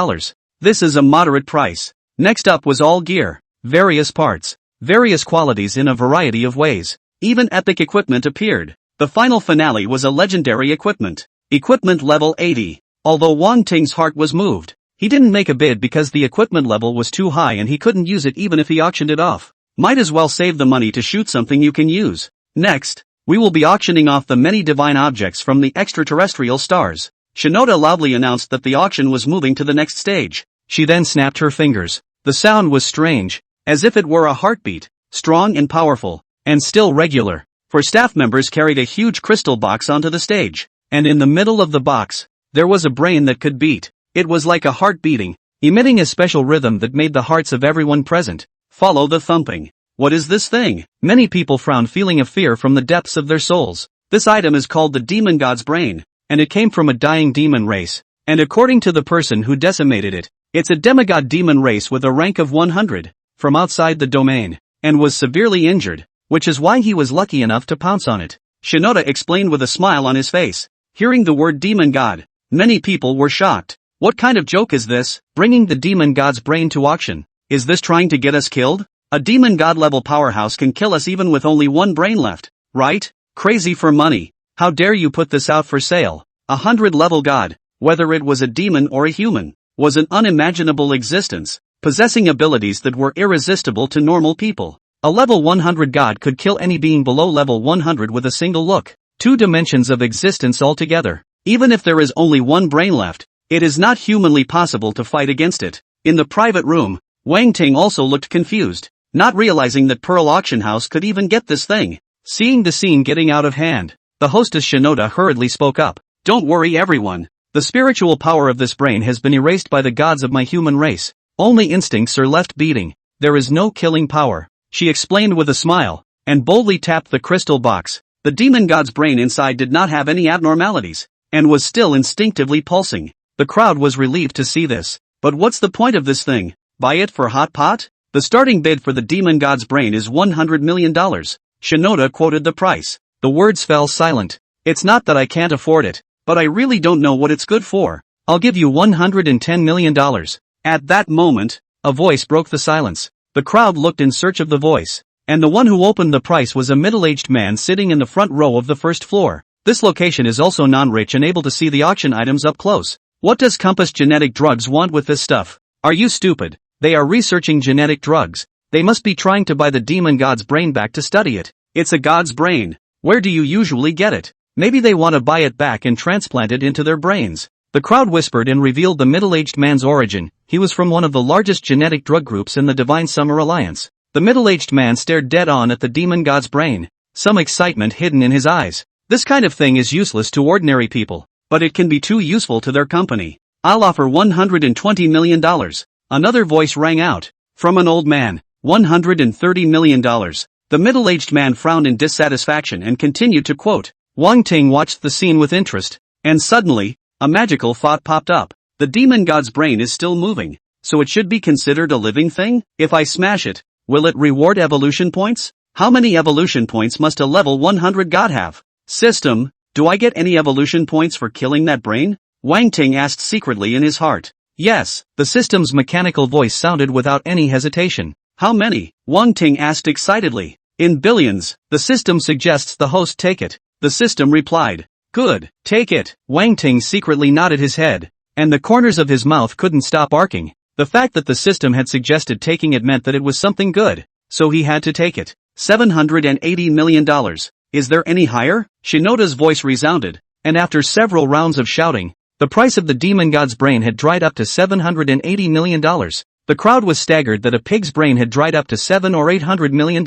This is a moderate price. Next up was all gear. Various parts. Various qualities in a variety of ways. Even epic equipment appeared. The final finale was a legendary equipment. Equipment level 80. Although Wang Ting's heart was moved, he didn't make a bid because the equipment level was too high and he couldn't use it even if he auctioned it off. Might as well save the money to shoot something you can use. Next, we will be auctioning off the many divine objects from the extraterrestrial stars. Shinoda loudly announced that the auction was moving to the next stage. She then snapped her fingers. The sound was strange, as if it were a heartbeat, strong and powerful, and still regular. Four staff members carried a huge crystal box onto the stage, and in the middle of the box, there was a brain that could beat. It was like a heart beating, emitting a special rhythm that made the hearts of everyone present follow the thumping. What is this thing? Many people frowned, feeling a fear from the depths of their souls. This item is called the demon god's brain, and it came from a dying demon race. And according to the person who decimated it, it's a demigod demon race with a rank of 100, from outside the domain, and was severely injured, which is why he was lucky enough to pounce on it. Shinoda explained with a smile on his face. Hearing the word demon god, many people were shocked. What kind of joke is this, bringing the demon god's brain to auction? Is this trying to get us killed? A demon god level powerhouse can kill us even with only one brain left, right? Crazy for money. How dare you put this out for sale? 100 level god, whether it was a demon or a human, was an unimaginable existence, possessing abilities that were irresistible to normal people. A level 100 god could kill any being below level 100 with a single look. 2 dimensions of existence altogether. Even if there is only one brain left, it is not humanly possible to fight against it. In the private room, Wang Ting also looked confused, not realizing that Pearl Auction House could even get this thing. Seeing the scene getting out of hand, the hostess Shinoda hurriedly spoke up. Don't worry everyone. The spiritual power of this brain has been erased by the gods of my human race. Only instincts are left beating. There is no killing power. She explained with a smile, and boldly tapped the crystal box. The demon god's brain inside did not have any abnormalities, and was still instinctively pulsing. The crowd was relieved to see this. But what's the point of this thing? Buy it for hot pot? The starting bid for the demon god's brain is $100 million. Shinoda quoted the price. The words fell silent. It's not that I can't afford it, but I really don't know what it's good for. I'll give you $110 million. At that moment, a voice broke the silence. The crowd looked in search of the voice, and the one who opened the price was a middle-aged man sitting in the front row of the first floor. This location is also non-rich and able to see the auction items up close. What does Compass Genetic Drugs want with this stuff? Are you stupid? They are researching genetic drugs. They must be trying to buy the demon god's brain back to study it. It's a god's brain. Where do you usually get it? Maybe they want to buy it back and transplant it into their brains. The crowd whispered and revealed the middle-aged man's origin. He was from one of the largest genetic drug groups in the Divine Summer Alliance. The middle-aged man stared dead on at the demon god's brain, some excitement hidden in his eyes. This kind of thing is useless to ordinary people, but it can be too useful to their company. I'll offer $120 million. Another voice rang out. From an old man. $130 million. The middle-aged man frowned in dissatisfaction and continued to quote. Wang Ting watched the scene with interest, and suddenly, a magical thought popped up. The demon god's brain is still moving, so it should be considered a living thing? If I smash it, will it reward evolution points? How many evolution points must a level 100 god have? System, do I get any evolution points for killing that brain? Wang Ting asked secretly in his heart. Yes, the system's mechanical voice sounded without any hesitation. How many? Wang Ting asked excitedly. In billions, the system suggests the host take it. The system replied. Good, take it. Wang Ting secretly nodded his head, and the corners of his mouth couldn't stop arcing. The fact that the system had suggested taking it meant that it was something good, so he had to take it. $780 million. Is there any higher? Shinoda's voice resounded, and after several rounds of shouting, the price of the demon god's brain had dried up to $780 million. The crowd was staggered that a pig's brain had dried up to $700 or $800 million.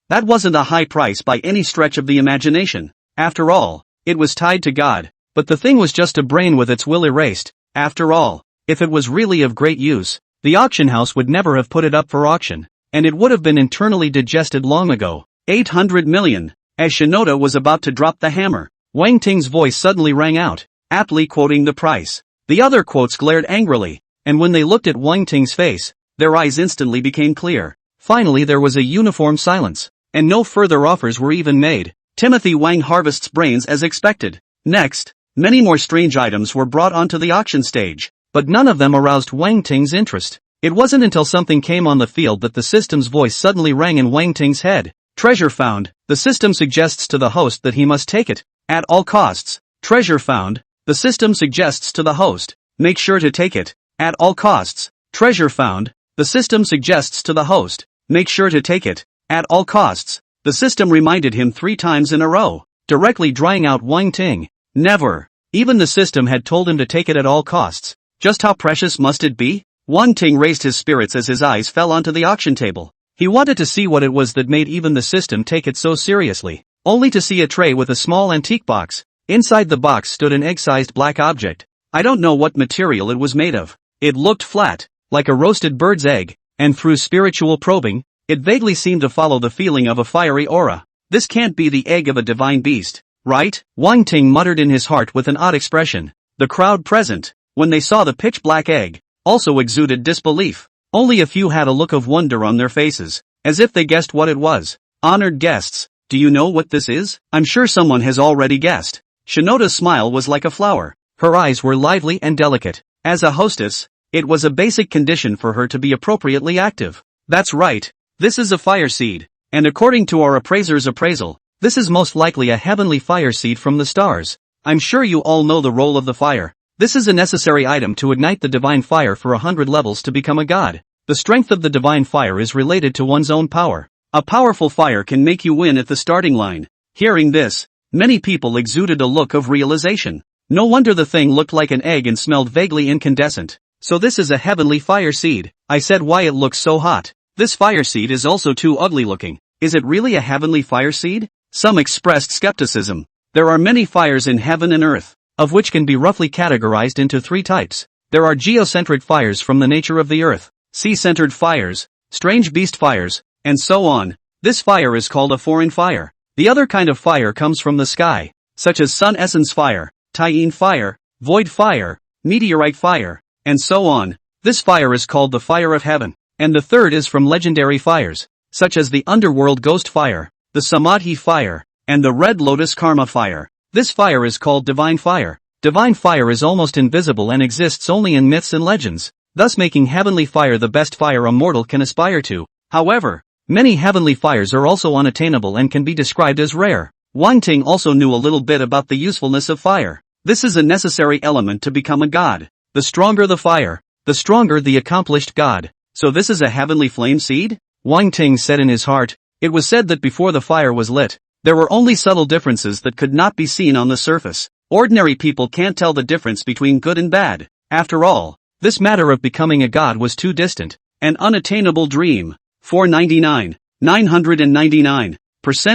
That wasn't a high price by any stretch of the imagination. After all, it was tied to God, but the thing was just a brain with its will erased. After all, if it was really of great use, the auction house would never have put it up for auction, and it would have been internally digested long ago. 800 million. As Shinoda was about to drop the hammer, Wang Ting's voice suddenly rang out, aptly quoting the price. The other quotes glared angrily, and when they looked at Wang Ting's face, their eyes instantly became clear. Finally there was a uniform silence, and no further offers were even made. Timothy Wang harvests brains as expected. Next, many more strange items were brought onto the auction stage, but none of them aroused Wang Ting's interest. It wasn't until something came on the field that the system's voice suddenly rang in Wang Ting's head. Treasure found. The system suggests to the host that he must take it. At all costs. Treasure found. The system suggests to the host. Make sure to take it. At all costs. Treasure found. The system suggests to the host. Make sure to take it. At all costs. The system reminded him 3 times in a row, directly drying out Wang Ting. Never. Even the system had told him to take it at all costs. Just how precious must it be? Wang Ting raised his spirits as his eyes fell onto the auction table. He wanted to see what it was that made even the system take it so seriously, only to see a tray with a small antique box. Inside the box stood an egg-sized black object. I don't know what material it was made of. It looked flat, like a roasted bird's egg, and through spiritual probing, it vaguely seemed to follow the feeling of a fiery aura. This can't be the egg of a divine beast, right? Wang Ting muttered in his heart with an odd expression. The crowd present, when they saw the pitch-black egg, also exuded disbelief. Only a few had a look of wonder on their faces, as if they guessed what it was. Honored guests, do you know what this is? I'm sure someone has already guessed. Shinoda's smile was like a flower. Her eyes were lively and delicate. As a hostess, it was a basic condition for her to be appropriately active. That's right. This is a fire seed. And according to our appraiser's appraisal, this is most likely a heavenly fire seed from the stars. I'm sure you all know the role of the fire. This is a necessary item to ignite the divine fire for 100 levels to become a god. The strength of the divine fire is related to one's own power. A powerful fire can make you win at the starting line. Hearing this, many people exuded a look of realization. No wonder the thing looked like an egg and smelled vaguely incandescent. So this is a heavenly fire seed. I said why it looks so hot. This fire seed is also too ugly looking. Is it really a heavenly fire seed? Some expressed skepticism. There are many fires in heaven and earth, of which can be roughly categorized into 3 types. There are geocentric fires from the nature of the earth, sea-centered fires, strange beast fires, and so on. This fire is called a foreign fire. The other kind of fire comes from the sky, such as sun essence fire, Taiyin fire, void fire, meteorite fire, and so on. This fire is called the fire of heaven. And the third is from legendary fires, such as the underworld ghost fire, the Samadhi fire, and the red lotus karma fire. This fire is called divine fire. Divine fire is almost invisible and exists only in myths and legends, thus making heavenly fire the best fire a mortal can aspire to. However, many heavenly fires are also unattainable and can be described as rare. Wang Ting also knew a little bit about the usefulness of fire. This is a necessary element to become a god. The stronger the fire, the stronger the accomplished god. So this is a heavenly flame seed? Wang Ting said in his heart. It was said that before the fire was lit, there were only subtle differences that could not be seen on the surface. Ordinary people can't tell the difference between good and bad. After all, this matter of becoming a god was too distant, an unattainable dream. 499. 999%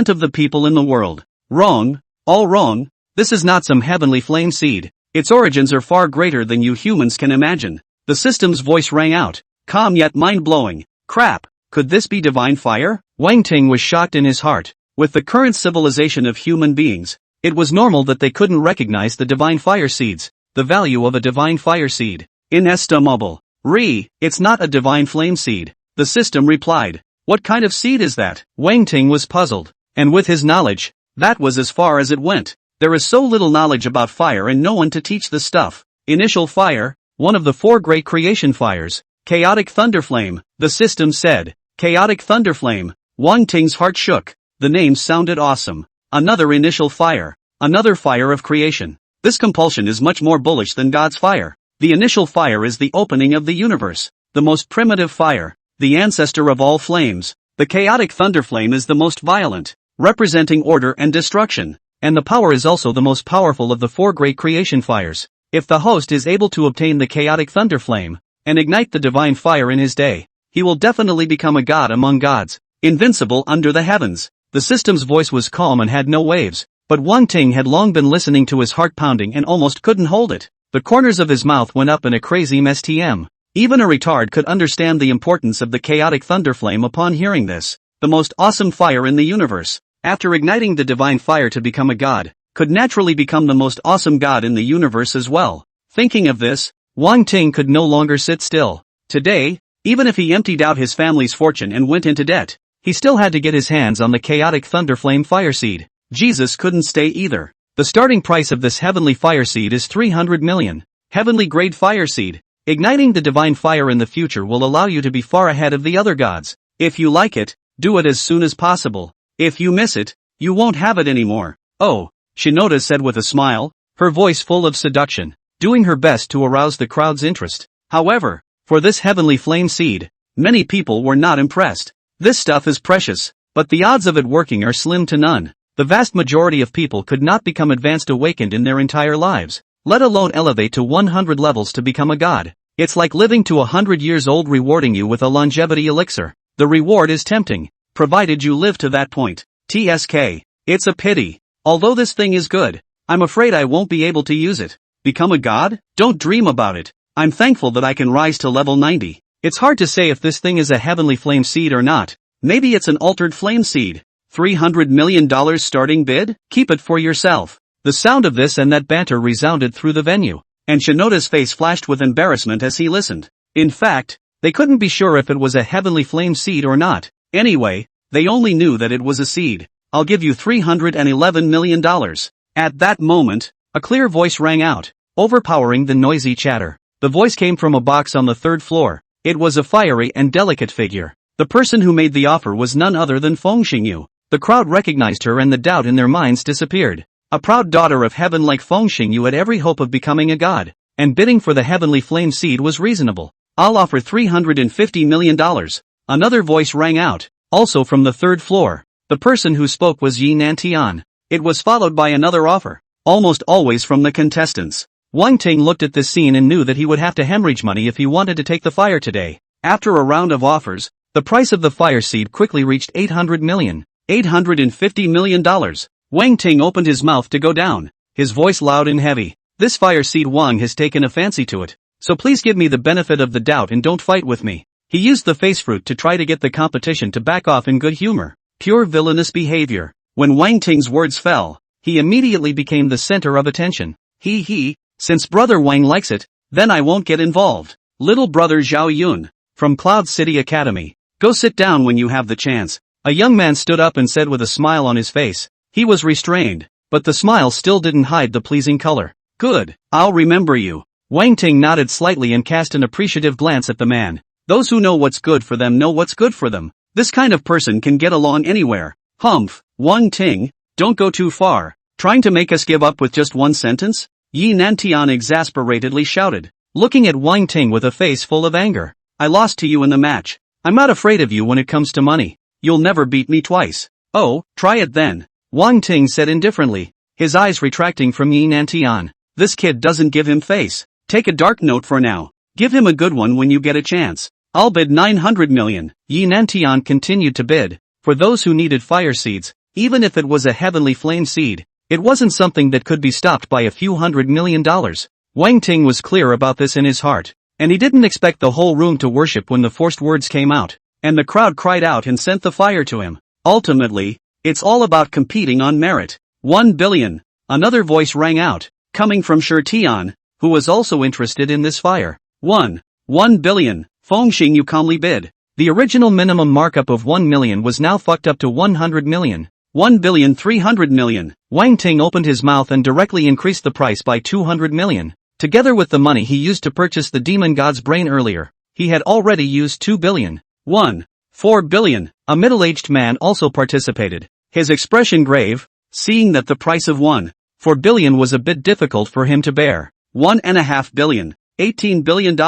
of the people in the world. Wrong, all wrong. This is not some heavenly flame seed. Its origins are far greater than you humans can imagine. The system's voice rang out, calm yet mind-blowing. Crap, could this be divine fire? Wang Ting was shocked in his heart. With the current civilization of human beings, it was normal that they couldn't recognize the divine fire seeds. The value of a divine fire seed. Inestimable. It's not a divine flame seed. The system replied. What kind of seed is that? Wang Ting was puzzled. And with his knowledge, that was as far as it went. There is so little knowledge about fire and no one to teach the stuff. Initial fire, one of the 4 great creation fires. Chaotic thunderflame, the system said. Chaotic thunderflame. Wang Ting's heart shook. The name sounded awesome. Another initial fire. Another fire of creation. This compulsion is much more bullish than God's fire. The initial fire is the opening of the universe. The most primitive fire. The ancestor of all flames. The chaotic thunderflame is the most violent, representing order and destruction. And the power is also the most powerful of the 4 great creation fires. If the host is able to obtain the chaotic thunderflame, and ignite the divine fire in his day, he will definitely become a god among gods, invincible under the heavens. The system's voice was calm and had no waves, but Wang Ting had long been listening to his heart pounding and almost couldn't hold it. The corners of his mouth went up in a crazy mstm. Even a retard could understand the importance of the chaotic thunderflame upon hearing this. The most awesome fire in the universe, after igniting the divine fire to become a god, could naturally become the most awesome god in the universe as well. Thinking of this, Wang Ting could no longer sit still. Today, even if he emptied out his family's fortune and went into debt, he still had to get his hands on the chaotic thunderflame fire seed. Jesus couldn't stay either. The starting price of this heavenly fire seed is 300 million. Heavenly grade fire seed. Igniting the divine fire in the future will allow you to be far ahead of the other gods. If you like it, do it as soon as possible. If you miss it, you won't have it anymore. Oh, Shinoda said with a smile, her voice full of seduction, doing her best to arouse the crowd's interest. However, for this heavenly flame seed, many people were not impressed. This stuff is precious, but the odds of it working are slim to none. The vast majority of people could not become advanced awakened in their entire lives, let alone elevate to 100 levels to become a god. It's like living to 100 years old rewarding you with a longevity elixir. The reward is tempting, provided you live to that point. TSK. It's a pity. Although this thing is good, I'm afraid I won't be able to use it. Become a god? Don't dream about it. I'm thankful that I can rise to level 90. It's hard to say if this thing is a heavenly flame seed or not. Maybe it's an altered flame seed. $300 million starting bid? Keep it for yourself. The sound of this and that banter resounded through the venue, and Shinoda's face flashed with embarrassment as he listened. In fact, they couldn't be sure if it was a heavenly flame seed or not. Anyway, they only knew that it was a seed. I'll give you $311 million. At that moment, a clear voice rang out, overpowering the noisy chatter. The voice came from a box on the third floor. It was a fiery and delicate figure. The person who made the offer was none other than Feng Xingyu. The crowd recognized her and the doubt in their minds disappeared. A proud daughter of heaven like Feng Xingyu had every hope of becoming a god, and bidding for the heavenly flame seed was reasonable. I'll offer $350 million. Another voice rang out, also from the third floor. The person who spoke was Yi Nantian. It was followed by another offer, almost always from the contestants. Wang Ting looked at this scene and knew that he would have to hemorrhage money if he wanted to take the fire today. After a round of offers, the price of the fire seed quickly reached $800 million. $850 million. Wang Ting opened his mouth to go down, his voice loud and heavy. This fire seed Wang has taken a fancy to it, so please give me the benefit of the doubt and don't fight with me. He used the face fruit to try to get the competition to back off in good humor. Pure villainous behavior. When Wang Ting's words fell, he immediately became the center of attention. Since brother Wang likes it, then I won't get involved. Little brother Zhao Yun, from Cloud City Academy. Go sit down when you have the chance. A young man stood up and said with a smile on his face. He was restrained, but the smile still didn't hide the pleasing color. Good, I'll remember you. Wang Ting nodded slightly and cast an appreciative glance at the man. Those who know what's good for them know what's good for them. This kind of person can get along anywhere. Humph, Wang Ting, don't go too far. Trying to make us give up with just one sentence? Yi Nantian exasperatedly shouted, looking at Wang Ting with a face full of anger. I lost to you in the match. I'm not afraid of you when it comes to money. You'll never beat me twice. Oh, try it then. Wang Ting said indifferently, his eyes retracting from Yi Nantian. This kid doesn't give him face. Take a dark note for now. Give him a good one when you get a chance. I'll bid 900 million. Yi Nantian continued to bid. For those who needed fire seeds, even if it was a heavenly flame seed, it wasn't something that could be stopped by a few $100 million. Wang Ting was clear about this in his heart, and he didn't expect the whole room to worship when the forced words came out, and the crowd cried out and sent the fire to him. Ultimately, it's all about competing on merit. 1 billion. Another voice rang out, coming from Shi Tian, who was also interested in this fire. 1 billion. Feng Xingyu calmly bid. The original minimum markup of 1 million was now fucked up to 100 million. 1,300 million. Wang Ting opened his mouth and directly increased the price by 200 million. Together with the money he used to purchase the demon god's brain earlier, he had already used 2 billion. 4 billion. A middle-aged man also participated, his expression grave, seeing that the price of 4 billion was a bit difficult for him to bear. 1.5 billion. $18 billion.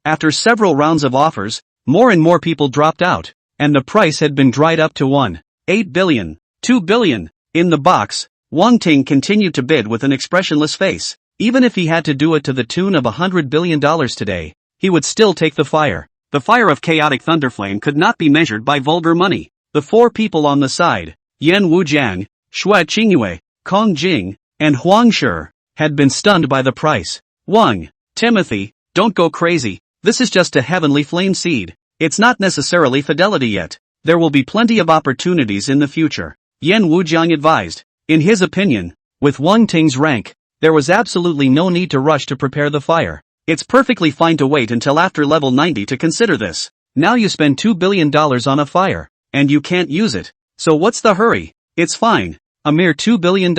After several rounds of offers, more and more people dropped out, and the price had been dried up to 8 billion. 2 billion. In the box, Wang Ting continued to bid with an expressionless face. Even if he had to do it to the tune of $100 billion today, he would still take the fire. The fire of chaotic thunderflame could not be measured by vulgar money. The four people on the side, Yan Wujiang, Xue Qingyue, Kong Jing, and Huang Shi, had been stunned by the price. Wang, Timothy, don't go crazy, this is just a heavenly flame seed. It's not necessarily fidelity yet. There will be plenty of opportunities in the future, Yan Wujiang advised. In his opinion, with Wang Ting's rank, there was absolutely no need to rush to prepare the fire. It's perfectly fine to wait until after level 90 to consider this. Now you spend $2 billion on a fire, and you can't use it. So what's the hurry? It's fine. A mere $2 billion.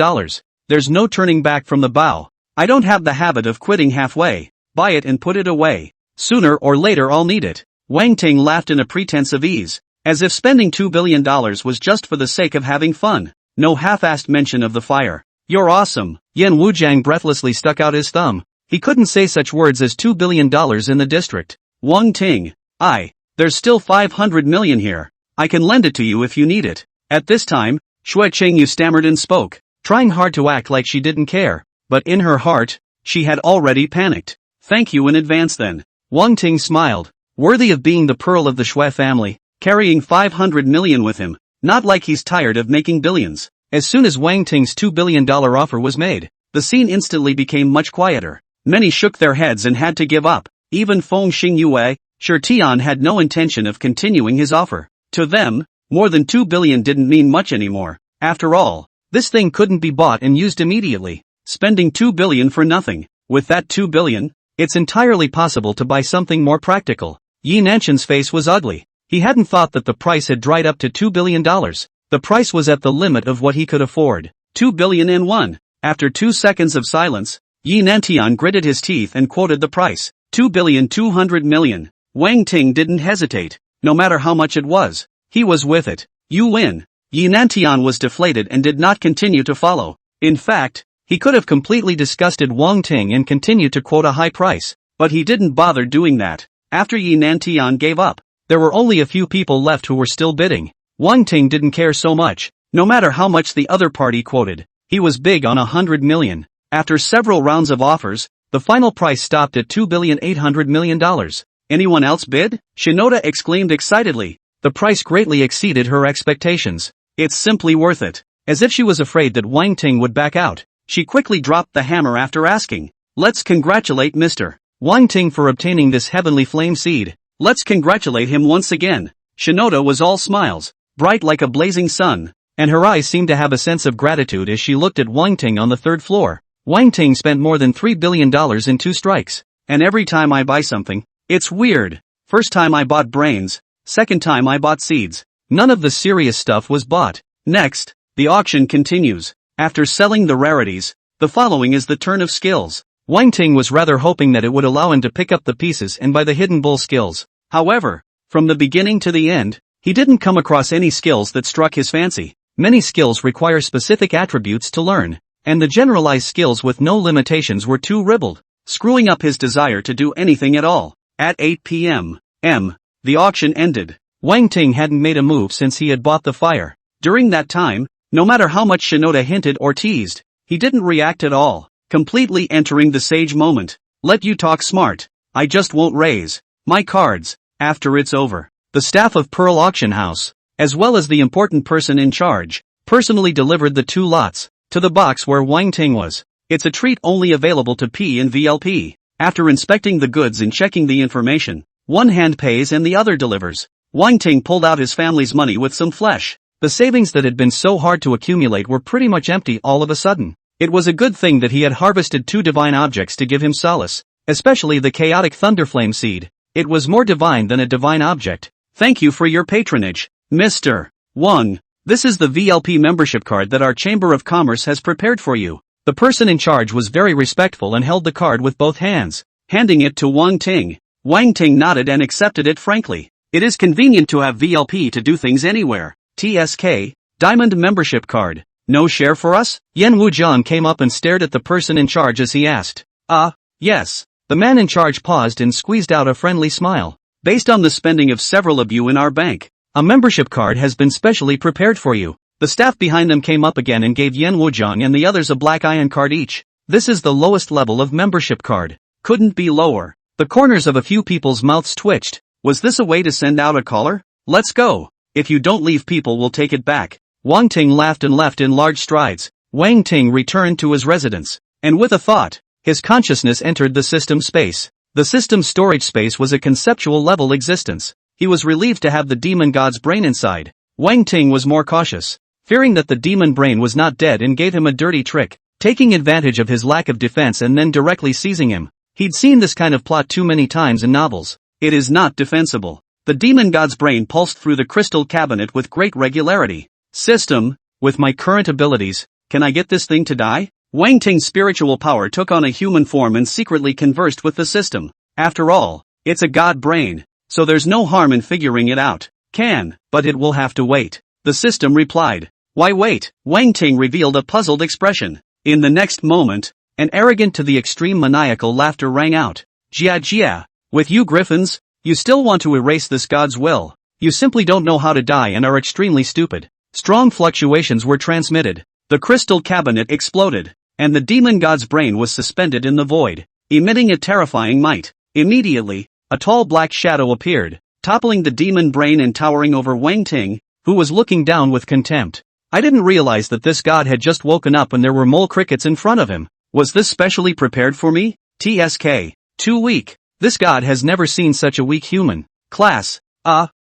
There's no turning back from the bow. I don't have the habit of quitting halfway. Buy it and put it away. Sooner or later I'll need it. Wang Ting laughed in a pretense of ease, as if spending $2 billion was just for the sake of having fun. No half-assed mention of the fire. You're awesome. Yan Wujiang breathlessly stuck out his thumb. He couldn't say such words as $2 billion in the district. Wang Ting. There's still 500 million here. I can lend it to you if you need it. At this time, Xue Chengyu stammered and spoke, trying hard to act like she didn't care, but in her heart, she had already panicked. Thank you in advance then. Wang Ting smiled, worthy of being the pearl of the Xue family, carrying 500 million with him, not like he's tired of making billions. As soon as Wang Ting's $2 billion offer was made, the scene instantly became much quieter. Many shook their heads and had to give up. Even Feng Xingyue, Shi Tian had no intention of continuing his offer. To them, more than 2 billion didn't mean much anymore. After all, this thing couldn't be bought and used immediately. Spending 2 billion for nothing. With that 2 billion, it's entirely possible to buy something more practical. Yi Nanshan's face was ugly. He hadn't thought that the price had dried up to $2 billion. The price was at the limit of what he could afford. 2 billion and one. After 2 seconds of silence, Yi Nantian gritted his teeth and quoted the price. 2,200 million. Wang Ting didn't hesitate. No matter how much it was, he was with it. You win. Yi Nantian was deflated and did not continue to follow. In fact, he could have completely disgusted Wang Ting and continued to quote a high price, but he didn't bother doing that. After Yi Nantian gave up, there were only a few people left who were still bidding. Wang Ting didn't care so much, no matter how much the other party quoted. He was big on 100 million. After several rounds of offers, the final price stopped at $2,800 million. Anyone else bid? Shinoda exclaimed excitedly. The price greatly exceeded her expectations. It's simply worth it. As if she was afraid that Wang Ting would back out, she quickly dropped the hammer after asking, "Let's congratulate Mr. Wang Ting for obtaining this heavenly flame seed. Let's congratulate him once again." Shinoda was all smiles, bright like a blazing sun, and her eyes seemed to have a sense of gratitude as she looked at Wang Ting on the third floor. Wang Ting spent more than $3 billion in 2 strikes, and every time I buy something, it's weird. First time I bought brains, second time I bought seeds. None of the serious stuff was bought. Next, the auction continues. After selling the rarities, the following is the turn of skills. Wang Ting was rather hoping that it would allow him to pick up the pieces and buy the hidden bull skills. However, from the beginning to the end, he didn't come across any skills that struck his fancy. Many skills require specific attributes to learn, and the generalized skills with no limitations were too ribald, screwing up his desire to do anything at all. At 8 p.m. The auction ended. Wang Ting hadn't made a move since he had bought the fire. During that time, no matter how much Shinoda hinted or teased, he didn't react at all, completely entering the sage moment. Let you talk smart. I just won't raise my cards after it's over. The staff of Pearl Auction House, as well as the important person in charge, personally delivered the 2 lots to the box where Wang Ting was. It's a treat only available to P and VLP. After inspecting the goods and checking the information, one hand pays and the other delivers. Wang Ting pulled out his family's money with some flesh. The savings that had been so hard to accumulate were pretty much empty all of a sudden. It was a good thing that he had harvested 2 divine objects to give him solace, especially the chaotic thunderflame seed. It was more divine than a divine object. Thank you for your patronage, Mr. Wang. This is the VLP membership card that our Chamber of Commerce has prepared for you. The person in charge was very respectful and held the card with both hands, handing it to Wang Ting. Wang Ting nodded and accepted it frankly. It is convenient to have VLP to do things anywhere. TSK, Diamond Membership Card. No share for us? Yan Wujian came up and stared at the person in charge as he asked. Yes. The man in charge paused and squeezed out a friendly smile. Based on the spending of several of you in our bank, a membership card has been specially prepared for you. The staff behind them came up again and gave Yan Wujian and the others a black iron card each. This is the lowest level of membership card. Couldn't be lower. The corners of a few people's mouths twitched. Was this a way to send out a caller? Let's go. If you don't leave, people will take it back. Wang Ting laughed and left in large strides. Wang Ting returned to his residence, and with a thought, his consciousness entered the system space. The system storage space was a conceptual level existence. He was relieved to have the demon god's brain inside. Wang Ting was more cautious, fearing that the demon brain was not dead and gave him a dirty trick, taking advantage of his lack of defense and then directly seizing him. He'd seen this kind of plot too many times in novels. It is not defensible. The demon god's brain pulsed through the crystal cabinet with great regularity. System, with my current abilities, can I get this thing to die? Wang Ting's spiritual power took on a human form and secretly conversed with the system. After all, It's a god brain, so there's no harm in figuring it out. But it will have to wait. The system replied. Why wait? Wang Ting revealed a puzzled expression. In the next moment, an arrogant to the extreme maniacal laughter rang out. Jia jia. With you griffins, you still want to erase this god's will. You simply don't know how to die and are extremely stupid. Strong fluctuations were transmitted. The crystal cabinet exploded, and the demon god's brain was suspended in the void, emitting a terrifying might. Immediately, a tall black shadow appeared, toppling the demon brain and towering over Wang Ting, who was looking down with contempt. I didn't realize that this god had just woken up and there were mole crickets in front of him. Was this specially prepared for me? TSK. Too weak. This god has never seen such a weak human. Class.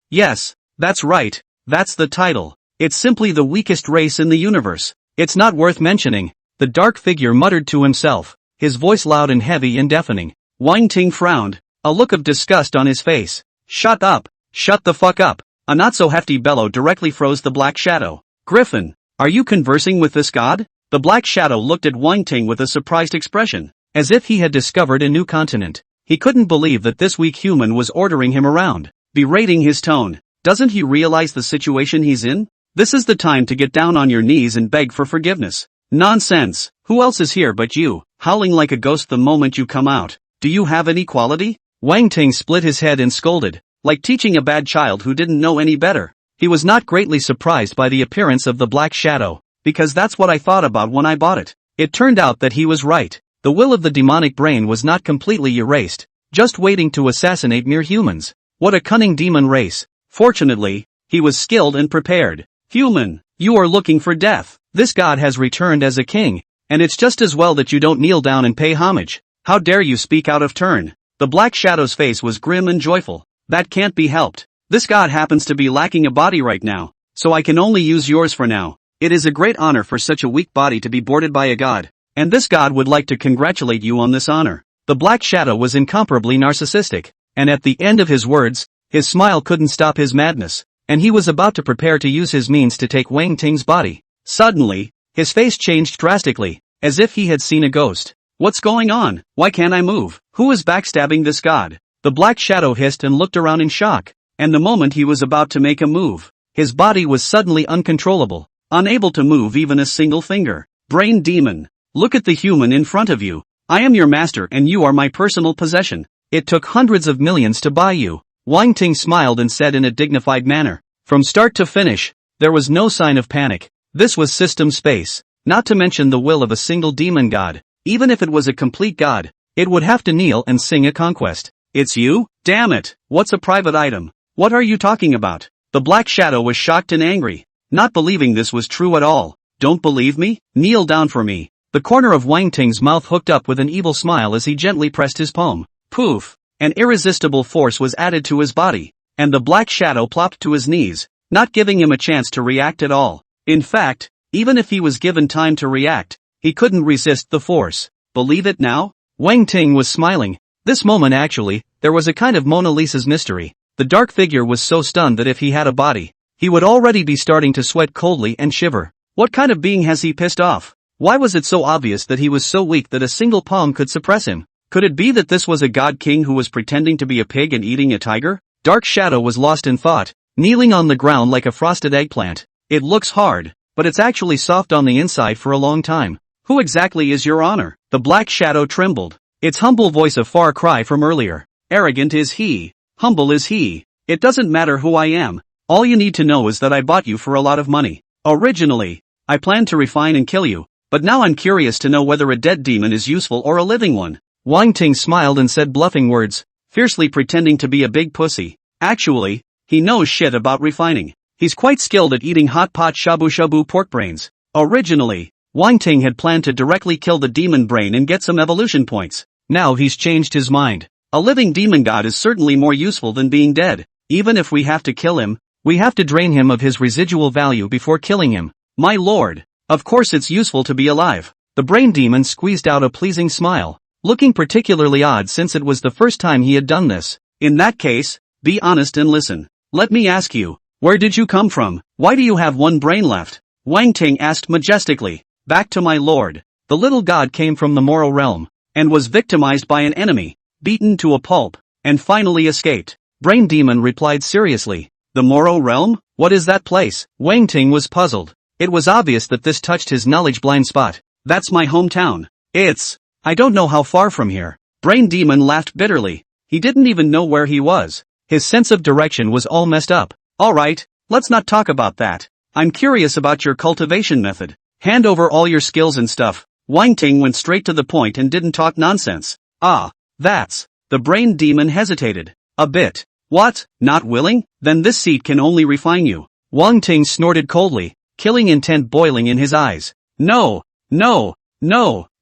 Yes, that's right, that's the title. It's simply the weakest race in the universe. It's not worth mentioning. The dark figure muttered to himself, his voice loud and heavy and deafening. Wang Ting frowned, a look of disgust on his face. Shut up. Shut the fuck up. A not-so-hefty bellow directly froze the black shadow. Griffin, are you conversing with this god? The black shadow looked at Wang Ting with a surprised expression, as if he had discovered a new continent. He couldn't believe that this weak human was ordering him around, berating his tone. Doesn't he realize the situation he's in? This is the time to get down on your knees and beg for forgiveness. Nonsense. Who else is here but you, howling like a ghost the moment you come out? Do you have any quality? Wang Ting split his head and scolded, like teaching a bad child who didn't know any better. He was not greatly surprised by the appearance of the black shadow, because that's what I thought about when I bought it. It turned out that he was right. The will of the demonic brain was not completely erased, just waiting to assassinate mere humans. What a cunning demon race. Fortunately, he was skilled and prepared. Human, you are looking for death. This god has returned as a king, and it's just as well that you don't kneel down and pay homage. How dare you speak out of turn? The black shadow's face was grim and joyful. That can't be helped. This god happens to be lacking a body right now, so I can only use yours for now. It is a great honor for such a weak body to be boarded by a god, and this god would like to congratulate you on this honor. The black shadow was incomparably narcissistic, and at the end of his words, his smile couldn't stop his madness, and he was about to prepare to use his means to take Wang Ting's body. Suddenly, his face changed drastically, as if he had seen a ghost. What's going on? Why can't I move? Who is backstabbing this god? The black shadow hissed and looked around in shock, and the moment he was about to make a move, his body was suddenly uncontrollable, unable to move even a single finger. Brain demon, look at the human in front of you. I am your master and you are my personal possession. It took hundreds of millions to buy you. Wang Ting smiled and said in a dignified manner. From start to finish, there was no sign of panic. This was system space, not to mention the will of a single demon god. Even if it was a complete god, it would have to kneel and sing a conquest. It's you? Damn it, what's a private item? What are you talking about? The black shadow was shocked and angry, not believing this was true at all. Don't believe me? Kneel down for me. The corner of Wang Ting's mouth hooked up with an evil smile as he gently pressed his palm. Poof! An irresistible force was added to his body, and the black shadow plopped to his knees, not giving him a chance to react at all. In fact, even if he was given time to react, he couldn't resist the force. Believe it now? Wang Ting was smiling. This moment actually, there was a kind of Mona Lisa's mystery. The dark figure was so stunned that if he had a body, he would already be starting to sweat coldly and shiver. What kind of being has he pissed off? Why was it so obvious that he was so weak that a single palm could suppress him? Could it be that this was a god king who was pretending to be a pig and eating a tiger? Dark Shadow was lost in thought, kneeling on the ground like a frosted eggplant. It looks hard, but it's actually soft on the inside for a long time. Who exactly is your honor? The Black Shadow trembled. Its humble voice a far cry from earlier. Arrogant is he. Humble is he. It doesn't matter who I am. All you need to know is that I bought you for a lot of money. Originally, I planned to refine and kill you, but now I'm curious to know whether a dead demon is useful or a living one. Wang Ting smiled and said bluffing words, fiercely pretending to be a big pussy. Actually, he knows shit about refining. He's quite skilled at eating hot pot shabu-shabu pork brains. Originally, Wang Ting had planned to directly kill the demon brain and get some evolution points. Now he's changed his mind. A living demon god is certainly more useful than being dead. Even if we have to kill him, we have to drain him of his residual value before killing him. My lord, of course it's useful to be alive. The brain demon squeezed out a pleasing smile, looking particularly odd since it was the first time he had done this. In that case, be honest and listen. Let me ask you, where did you come from? Why do you have one brain left? Wang Ting asked majestically. Back to my lord. The little god came from the moral realm, and was victimized by an enemy, beaten to a pulp, and finally escaped. Brain Demon replied seriously. The Moro realm? What is that place? Wang Ting was puzzled. It was obvious that this touched his knowledge blind spot. That's my hometown. I don't know how far from here. Brain Demon laughed bitterly. He didn't even know where he was. His sense of direction was all messed up. Alright, let's not talk about that. I'm curious about your cultivation method. Hand over all your skills and stuff. Wang Ting went straight to the point and didn't talk nonsense. That's. The Brain Demon hesitated. A bit. What? Not willing? Then this seat can only refine you. Wang Ting snorted coldly, killing intent boiling in his eyes. No,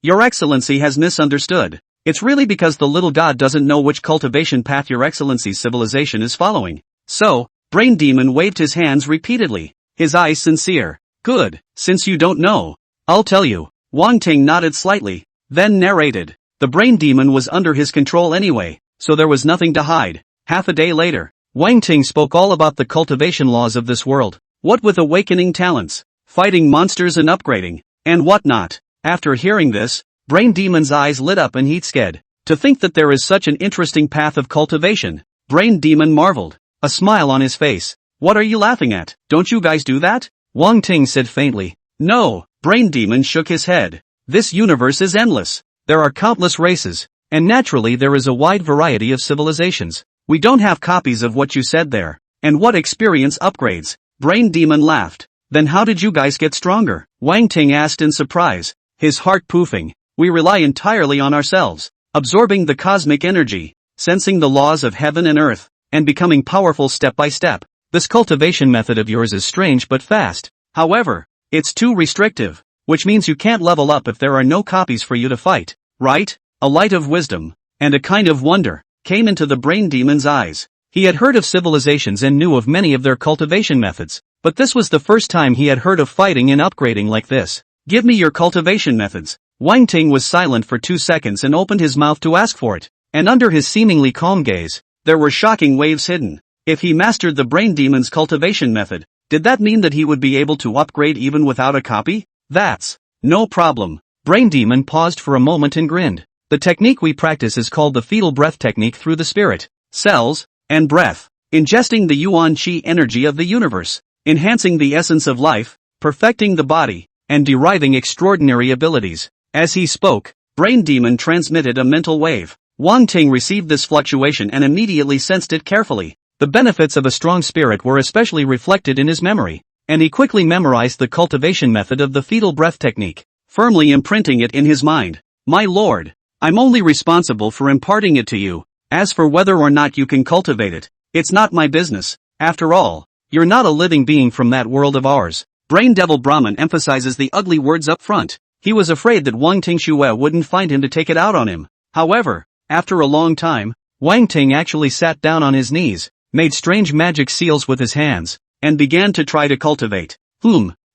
Your Excellency has misunderstood. It's really because the little god doesn't know which cultivation path Your Excellency's civilization is following. So, Brain Demon waved his hands repeatedly, his eyes sincere. Good, since you don't know, I'll tell you. Wang Ting nodded slightly, then narrated. The Brain Demon was under his control anyway, so there was nothing to hide. Half a day later, Wang Ting spoke all about the cultivation laws of this world. What with awakening talents, fighting monsters and upgrading, and whatnot. After hearing this, Brain Demon's eyes lit up and he sked. To think that there is such an interesting path of cultivation. Brain Demon marveled, a smile on his face. What are you laughing at? Don't you guys do that? Wang Ting said faintly. No, Brain Demon shook his head. This universe is endless. There are countless races, and naturally there is a wide variety of civilizations. We don't have copies of what you said there. And what experience upgrades? Brain Demon laughed. Then how did you guys get stronger? Wang Ting asked in surprise, his heart poofing. We rely entirely on ourselves, absorbing the cosmic energy, sensing the laws of heaven and earth, and becoming powerful step by step. This cultivation method of yours is strange but fast. However, it's too restrictive, which means you can't level up if there are no copies for you to fight, right? A light of wisdom, and a kind of wonder, came into the Brain Demon's eyes. He had heard of civilizations and knew of many of their cultivation methods, but this was the first time he had heard of fighting and upgrading like this. Give me your cultivation methods. Wang Ting was silent for 2 seconds and opened his mouth to ask for it, and under his seemingly calm gaze, there were shocking waves hidden. If he mastered the Brain Demon's cultivation method, did that mean that he would be able to upgrade even without a copy? That's no problem. Brain Demon paused for a moment and grinned. The technique we practice is called the fetal breath technique through the spirit, cells, and breath, ingesting the yuan qi energy of the universe, enhancing the essence of life, perfecting the body, and deriving extraordinary abilities. As he spoke, Brain Demon transmitted a mental wave. Wang Ting received this fluctuation and immediately sensed it carefully. The benefits of a strong spirit were especially reflected in his memory, and he quickly memorized the cultivation method of the fetal breath technique, firmly imprinting it in his mind. My lord, I'm only responsible for imparting it to you. As for whether or not you can cultivate it, it's not my business. After all, you're not a living being from that world of ours. Brain Devil Brahman emphasizes the ugly words up front. He was afraid that Wang Ting Shue wouldn't find him to take it out on him. However, after a long time, Wang Ting actually sat down on his knees, made strange magic seals with his hands, and began to try to cultivate.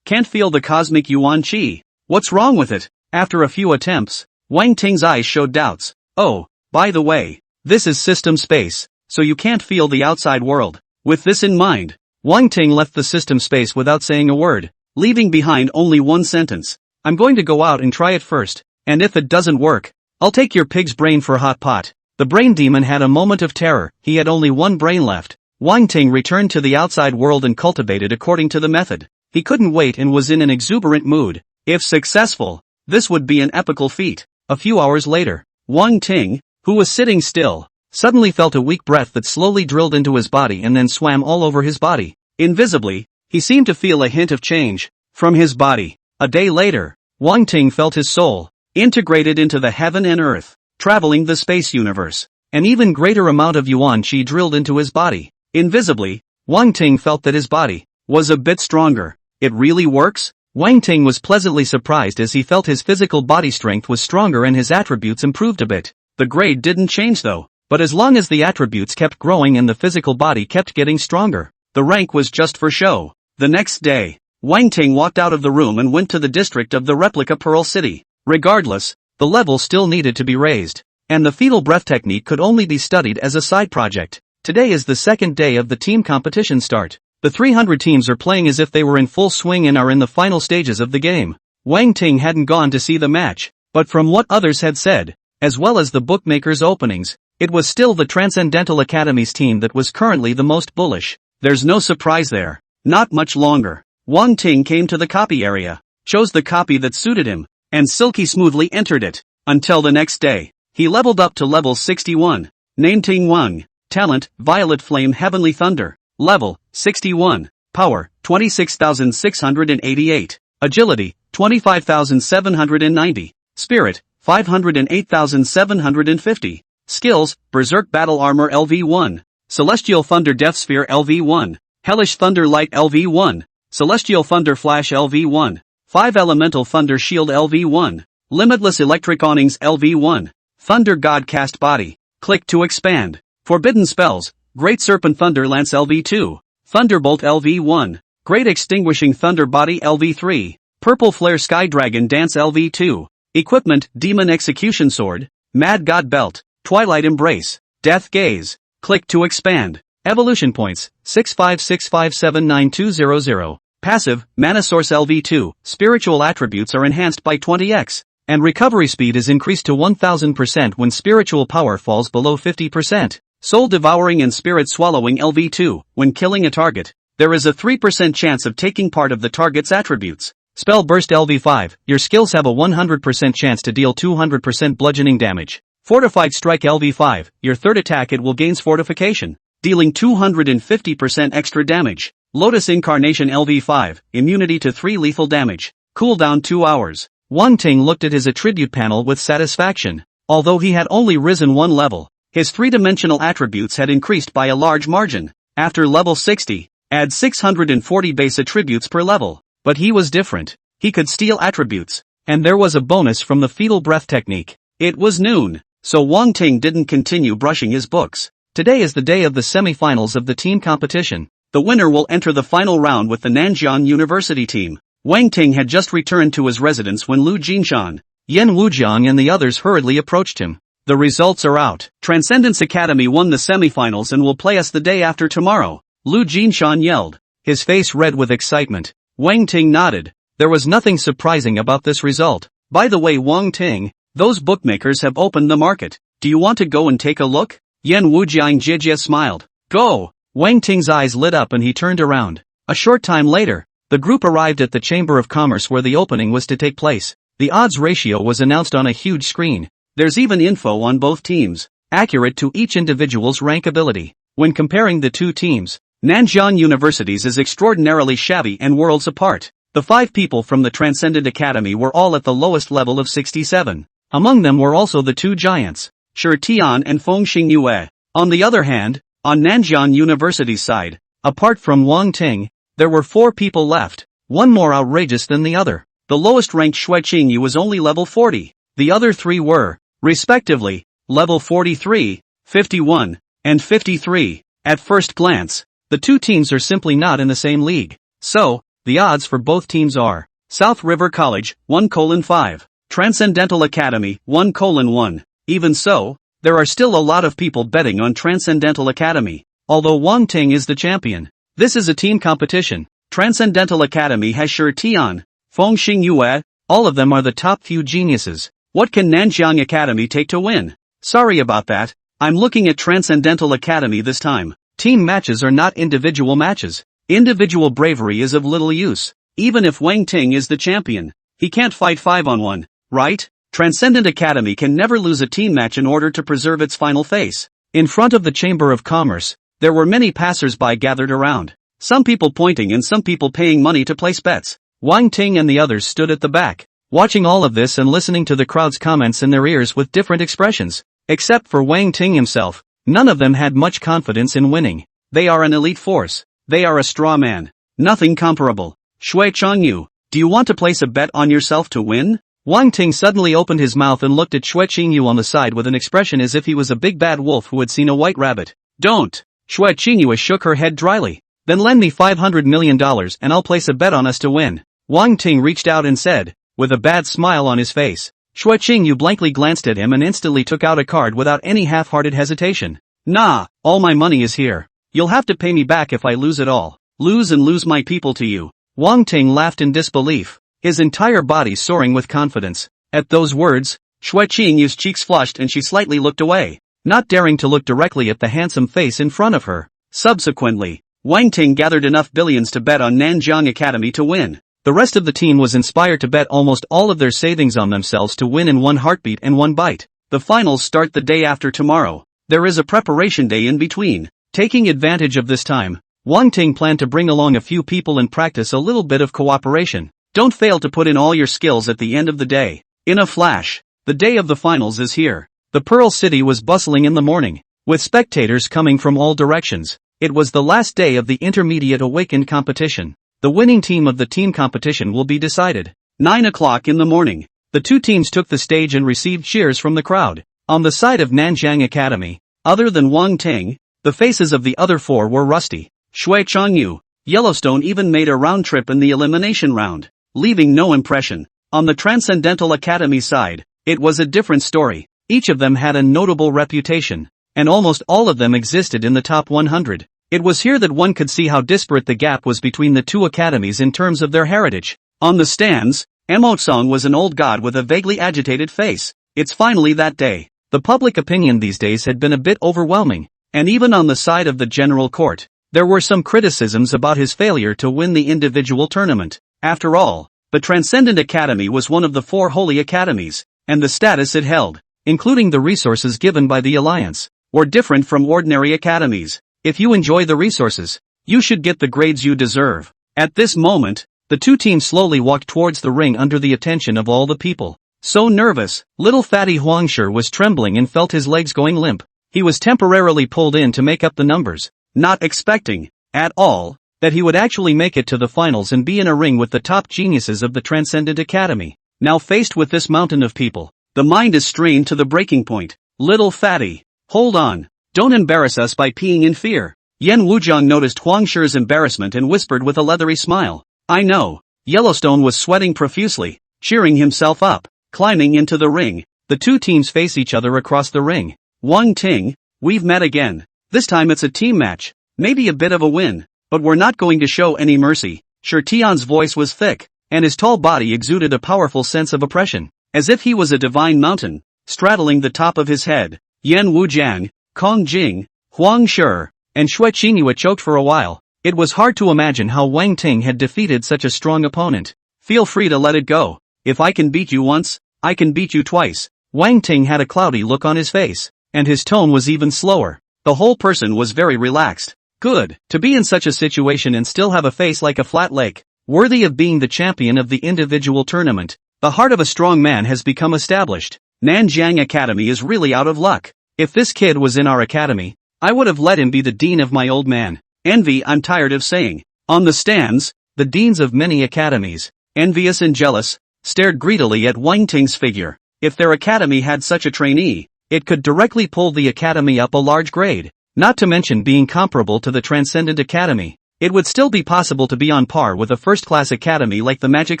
Can't feel the cosmic yuan qi. What's wrong with it? After a few attempts, Wang Ting's eyes showed doubts. Oh, by the way, this is system space, so you can't feel the outside world. With this in mind, Wang Ting left the system space without saying a word, leaving behind only one sentence. I'm going to go out and try it first, and if it doesn't work, I'll take your pig's brain for hot pot. The Brain Demon had a moment of terror. He had only one brain left. Wang Ting returned to the outside world and cultivated according to the method. He couldn't wait and was in an exuberant mood. If successful, this would be an epical feat. A few hours later, Wang Ting, who was sitting still, suddenly felt a weak breath that slowly drilled into his body and then swam all over his body. Invisibly, he seemed to feel a hint of change from his body. A day later, Wang Ting felt his soul integrated into the heaven and earth, traveling the space universe. An even greater amount of yuan qi drilled into his body. Invisibly, Wang Ting felt that his body was a bit stronger. It really works? Wang Ting was pleasantly surprised as he felt his physical body strength was stronger and his attributes improved a bit. The grade didn't change though, but as long as the attributes kept growing and the physical body kept getting stronger, the rank was just for show. The next day, Wang Ting walked out of the room and went to the district of the replica Pearl City. Regardless, the level still needed to be raised, and the fetal breath technique could only be studied as a side project. Today is the second day of the team competition start. The 300 teams are playing as if they were in full swing and are in the final stages of the game. Wang Ting hadn't gone to see the match, but from what others had said, as well as the bookmaker's openings, It was still the Transcendental Academy's team that was currently the most bullish. There's no surprise there. Not much longer. Wang Ting came to the copy area, chose the copy that suited him, and silky smoothly entered it. Until the next day, he leveled up to level 61. Name Ting Wang. Talent, Violet Flame Heavenly Thunder. Level, 61. Power, 26,688. Agility, 25,790. Spirit, 508,750. Skills, Berserk Battle Armor LV1. Celestial Thunder Death Sphere LV1. Hellish Thunder Light LV1. Celestial Thunder Flash LV1. 5 Elemental Thunder Shield LV1. Limitless Electric Awnings LV1. Thunder God Cast Body. Click to expand. Forbidden Spells, Great Serpent Thunder Lance LV2. Thunderbolt LV1. Great Extinguishing Thunder Body LV3. Purple Flare Sky Dragon Dance LV2. Equipment, Demon Execution Sword. Mad God Belt. Twilight Embrace. Death Gaze. Click to expand. Evolution Points, 656579200. Passive, Mana Source LV2. Spiritual attributes are enhanced by 20x. And recovery speed is increased to 1000% when spiritual power falls below 50%. Soul Devouring and Spirit Swallowing LV2. When killing a target, there is a 3% chance of taking part of the target's attributes. Spell Burst LV5. Your skills have a 100% chance to deal 200% bludgeoning damage. Fortified Strike LV5. Your third attack it will gains fortification, dealing 250% extra damage. Lotus Incarnation LV5. Immunity to 3 lethal damage. Cooldown 2 hours. Wang Ting looked at his attribute panel with satisfaction. Although he had only risen 1 level, his 3-dimensional attributes had increased by a large margin. After level 60, add 640 base attributes per level. But he was different. He could steal attributes. And there was a bonus from the fetal breath technique. It was noon, so Wang Ting didn't continue brushing his books. Today is the day of the semi-finals of the team competition. The winner will enter the final round with the Nanjiang University team. Wang Ting had just returned to his residence when Lu Jinshan, Yan Wujiang and the others hurriedly approached him. The results are out. Transcendence Academy won the semifinals and will play us the day after tomorrow, Lu Jinshan yelled, his face red with excitement. Wang Ting nodded. There was nothing surprising about this result. By the way, Wang Ting, those bookmakers have opened the market. Do you want to go and take a look? Yan Wujiang Jijia smiled. Go! Wang Ting's eyes lit up and he turned around. A short time later, the group arrived at the Chamber of Commerce where the opening was to take place. The odds ratio was announced on a huge screen. There's even info on both teams, accurate to each individual's rank ability. When comparing the two teams, Nanjiang University's is extraordinarily shabby and worlds apart. The 5 people from the Transcendent Academy were all at the lowest level of 67. Among them were also the 2 giants, Shi Tian and Feng Xingyue. On the other hand, on Nanjiang University's side, apart from Wang Ting, there were 4 people left, one more outrageous than the other. The lowest ranked Shui Qingyu was only level 40. The other 3 were, respectively, level 43, 51, and 53. At first glance, the 2 teams are simply not in the same league. So, the odds for both teams are South River College, 1:5. Transcendental Academy, 1:1. Even so, there are still a lot of people betting on Transcendental Academy, although Wang Ting is the champion. This is a team competition. Transcendental Academy has Shi Tian, Feng Xingyue, all of them are the top few geniuses. What can Nanjiang Academy take to win? Sorry about that, I'm looking at Transcendental Academy this time. Team matches are not individual matches. Individual bravery is of little use. Even if Wang Ting is the champion, he can't fight 5-on-1, right? Transcendent Academy can never lose a team match in order to preserve its final face. In front of the Chamber of Commerce, there were many passers-by gathered around. Some people pointing and some people paying money to place bets. Wang Ting and the others stood at the back, watching all of this and listening to the crowd's comments in their ears with different expressions. Except for Wang Ting himself, none of them had much confidence in winning. They are an elite force. They are a straw man. Nothing comparable. Shui Changyu, do you want to place a bet on yourself to win? Wang Ting suddenly opened his mouth and looked at Shui Qingyu on the side with an expression as if he was a big bad wolf who had seen a white rabbit. Don't! Shui Qingyu shook her head dryly. Then lend me $500 million and I'll place a bet on us to win. Wang Ting reached out and said, with a bad smile on his face. Shui Qingyu blankly glanced at him and instantly took out a card without any half-hearted hesitation. Nah, all my money is here. You'll have to pay me back if I lose it all. Lose and lose my people to you. Wang Ting laughed in disbelief, his entire body soaring with confidence. At those words, Shui Qingyu's cheeks flushed and she slightly looked away. not daring to look directly at the handsome face in front of her. Subsequently, Wang Ting gathered enough billions to bet on Nanjiang Academy to win. The rest of the team was inspired to bet almost all of their savings on themselves to win in one heartbeat and one bite. The finals start the day after tomorrow. There is a preparation day in between. Taking advantage of this time, Wang Ting planned to bring along a few people and practice a little bit of cooperation. Don't fail to put in all your skills at the end of the day. In a flash, the day of the finals is here. The Pearl City was bustling in the morning, with spectators coming from all directions. It was the last day of the Intermediate Awakened competition. The winning team of the team competition will be decided. 9 o'clock in the morning, the two teams took the stage and received cheers from the crowd. On the side of Nanjiang Academy, other than Wang Ting, the faces of the other four were rusty. Shui Changyu, Yellowstone even made a round trip in the elimination round, leaving no impression. On the Transcendental Academy side, it was a different story. Each of them had a notable reputation, and almost all of them existed in the top 100. It was here that one could see how disparate the gap was between the two academies in terms of their heritage. On the stands, Emotsong was an old god with a vaguely agitated face. It's finally that day. The public opinion these days had been a bit overwhelming, and even on the side of the general court, there were some criticisms about his failure to win the individual tournament. After all, the Transcendent Academy was one of the 4 holy academies, and the status it held, including the resources given by the Alliance, were different from ordinary academies. If you enjoy the resources, you should get the grades you deserve. At this moment, the two teams slowly walked towards the ring under the attention of all the people. So nervous, little fatty Huangshi was trembling and felt his legs going limp. He was temporarily pulled in to make up the numbers, not expecting, at all, that he would actually make it to the finals and be in a ring with the top geniuses of the Transcendent Academy. Now faced with this mountain of people, the mind is strained to the breaking point. Little fatty, hold on. Don't embarrass us by peeing in fear. Yan Wujiang noticed Huangshi's embarrassment and whispered with a leathery smile. I know. Yellowstone was sweating profusely, cheering himself up. Climbing into the ring, the two teams face each other across the ring. Wang Ting, we've met again. This time it's a team match. Maybe a bit of a win, but we're not going to show any mercy. Shi Tian's voice was thick, and his tall body exuded a powerful sense of oppression, as if he was a divine mountain, straddling the top of his head. Yan Wujiang, Kong Jing, Huang Shi, and Shui Qingyue choked for a while. It was hard to imagine how Wang Ting had defeated such a strong opponent. Feel free to let it go. If I can beat you once, I can beat you twice. Wang Ting had a cloudy look on his face, and his tone was even slower. The whole person was very relaxed. Good, to be in such a situation and still have a face like a flat lake, worthy of being the champion of the individual tournament. The heart of a strong man has become established. Nanjiang Academy is really out of luck. If this kid was in our academy, I would have let him be the dean of my old man. Envy, I'm tired of saying. On the stands, the deans of many academies, envious and jealous, stared greedily at Wang Ting's figure. If their academy had such a trainee, it could directly pull the academy up a large grade. Not to mention being comparable to the Transcendent Academy, it would still be possible to be on par with a first-class academy like the Magic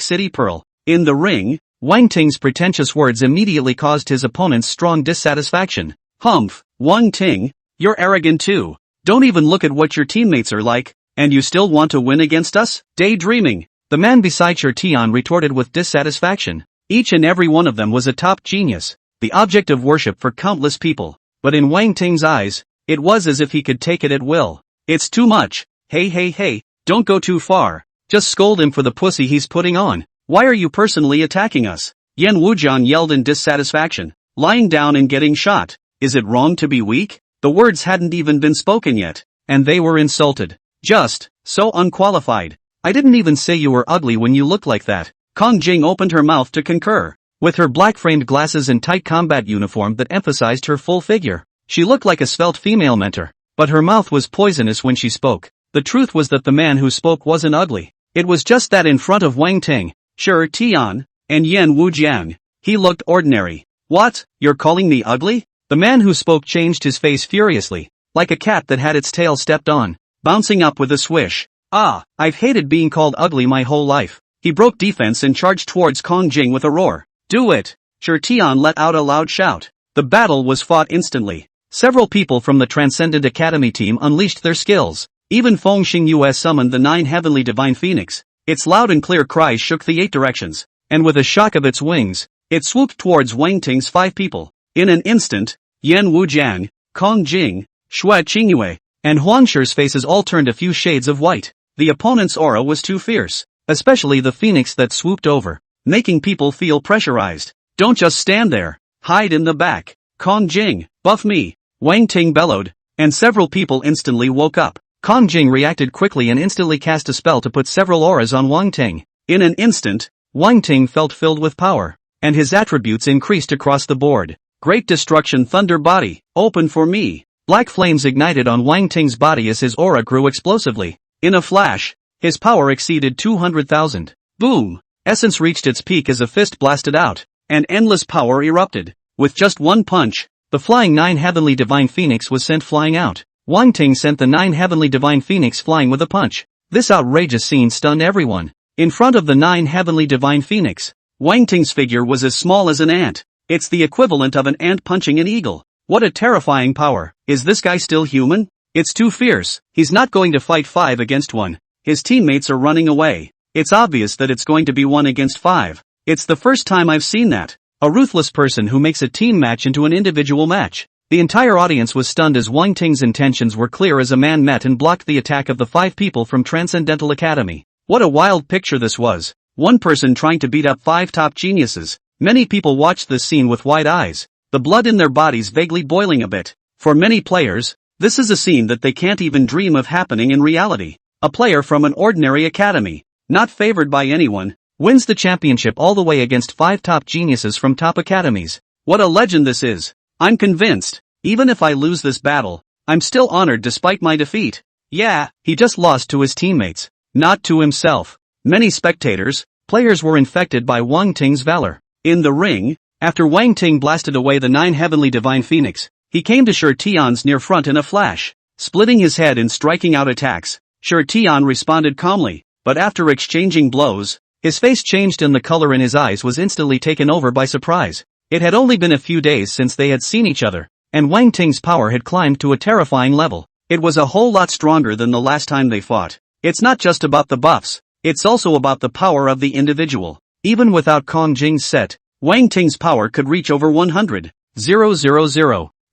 City Pearl. In the ring, Wang Ting's pretentious words immediately caused his opponent's strong dissatisfaction. Humph, Wang Ting, you're arrogant too. Don't even look at what your teammates are like, and you still want to win against us? Daydreaming. The man beside Shi Tian retorted with dissatisfaction. Each and every one of them was a top genius, the object of worship for countless people. But in Wang Ting's eyes, it was as if he could take it at will. It's too much. Hey, don't go too far. Just scold him for the pussy he's putting on. Why are you personally attacking us? Yan Wujiang yelled in dissatisfaction, lying down and getting shot. Is it wrong to be weak? The words hadn't even been spoken yet, and they were insulted. Just, so unqualified. I didn't even say you were ugly when you looked like that. Kong Jing opened her mouth to concur. With her black-framed glasses and tight combat uniform that emphasized her full figure, she looked like a svelte female mentor. But her mouth was poisonous when she spoke. The truth was that the man who spoke wasn't ugly. It was just that in front of Wang Ting, Shi Tian, and Yan Wujiang, he looked ordinary. What? You're calling me ugly? The man who spoke changed his face furiously, like a cat that had its tail stepped on, bouncing up with a swish. Ah, I've hated being called ugly my whole life. He broke defense and charged towards Kong Jing with a roar. Do it! Shi Tian let out a loud shout. The battle was fought instantly. Several people from the Transcendent Academy team unleashed their skills. Even Feng Xingyue summoned the 9 heavenly divine phoenix. Its loud and clear cries shook the 8 directions, and with a shock of its wings, it swooped towards Wang Ting's 5 people. In an instant, Yan Wujiang, Kong Jing, Xue Qingyue, and Huangshi's faces all turned a few shades of white. The opponent's aura was too fierce, especially the phoenix that swooped over, making people feel pressurized. Don't just stand there, hide in the back. Kong Jing, buff me, Wang Ting bellowed, and several people instantly woke up. Kong Jing reacted quickly and instantly cast a spell to put several auras on Wang Ting. In an instant, Wang Ting felt filled with power, and his attributes increased across the board. Great Destruction Thunder Body, open for me. Black flames ignited on Wang Ting's body as his aura grew explosively. In a flash, his power exceeded 200,000. Boom! Essence reached its peak as a fist blasted out, and endless power erupted. With just one punch, the flying 9 Heavenly Divine Phoenix was sent flying out. Wang Ting sent the 9 Heavenly Divine Phoenix flying with a punch. This outrageous scene stunned everyone. In front of the 9 Heavenly Divine Phoenix, Wang Ting's figure was as small as an ant. It's the equivalent of an ant punching an eagle. What a terrifying power. Is this guy still human? It's too fierce. He's not going to fight 5 against 1. His teammates are running away. It's obvious that it's going to be 1 against 5. It's the first time I've seen that. A ruthless person who makes a team match into an individual match. The entire audience was stunned as Wang Ting's intentions were clear as a man met and blocked the attack of the 5 people from Transcendental Academy. What a wild picture this was. One person trying to beat up 5 top geniuses. Many people watched this scene with wide eyes, the blood in their bodies vaguely boiling a bit. For many players, this is a scene that they can't even dream of happening in reality. A player from an ordinary academy, not favored by anyone, wins the championship all the way against 5 top geniuses from top academies. What a legend this is. I'm convinced, even if I lose this battle, I'm still honored despite my defeat. Yeah, he just lost to his teammates, not to himself. Many spectators, players were infected by Wang Ting's valor. In the ring, after Wang Ting blasted away the 9 Heavenly Divine Phoenix, he came to Shi Tian's near front in a flash, splitting his head and striking out attacks. Shi Tian responded calmly, but after exchanging blows, his face changed and the color in his eyes was instantly taken over by surprise. It had only been a few days since they had seen each other, and Wang Ting's power had climbed to a terrifying level. It was a whole lot stronger than the last time they fought. It's not just about the buffs, it's also about the power of the individual. Even without Kong Jing's set, Wang Ting's power could reach over 100,000.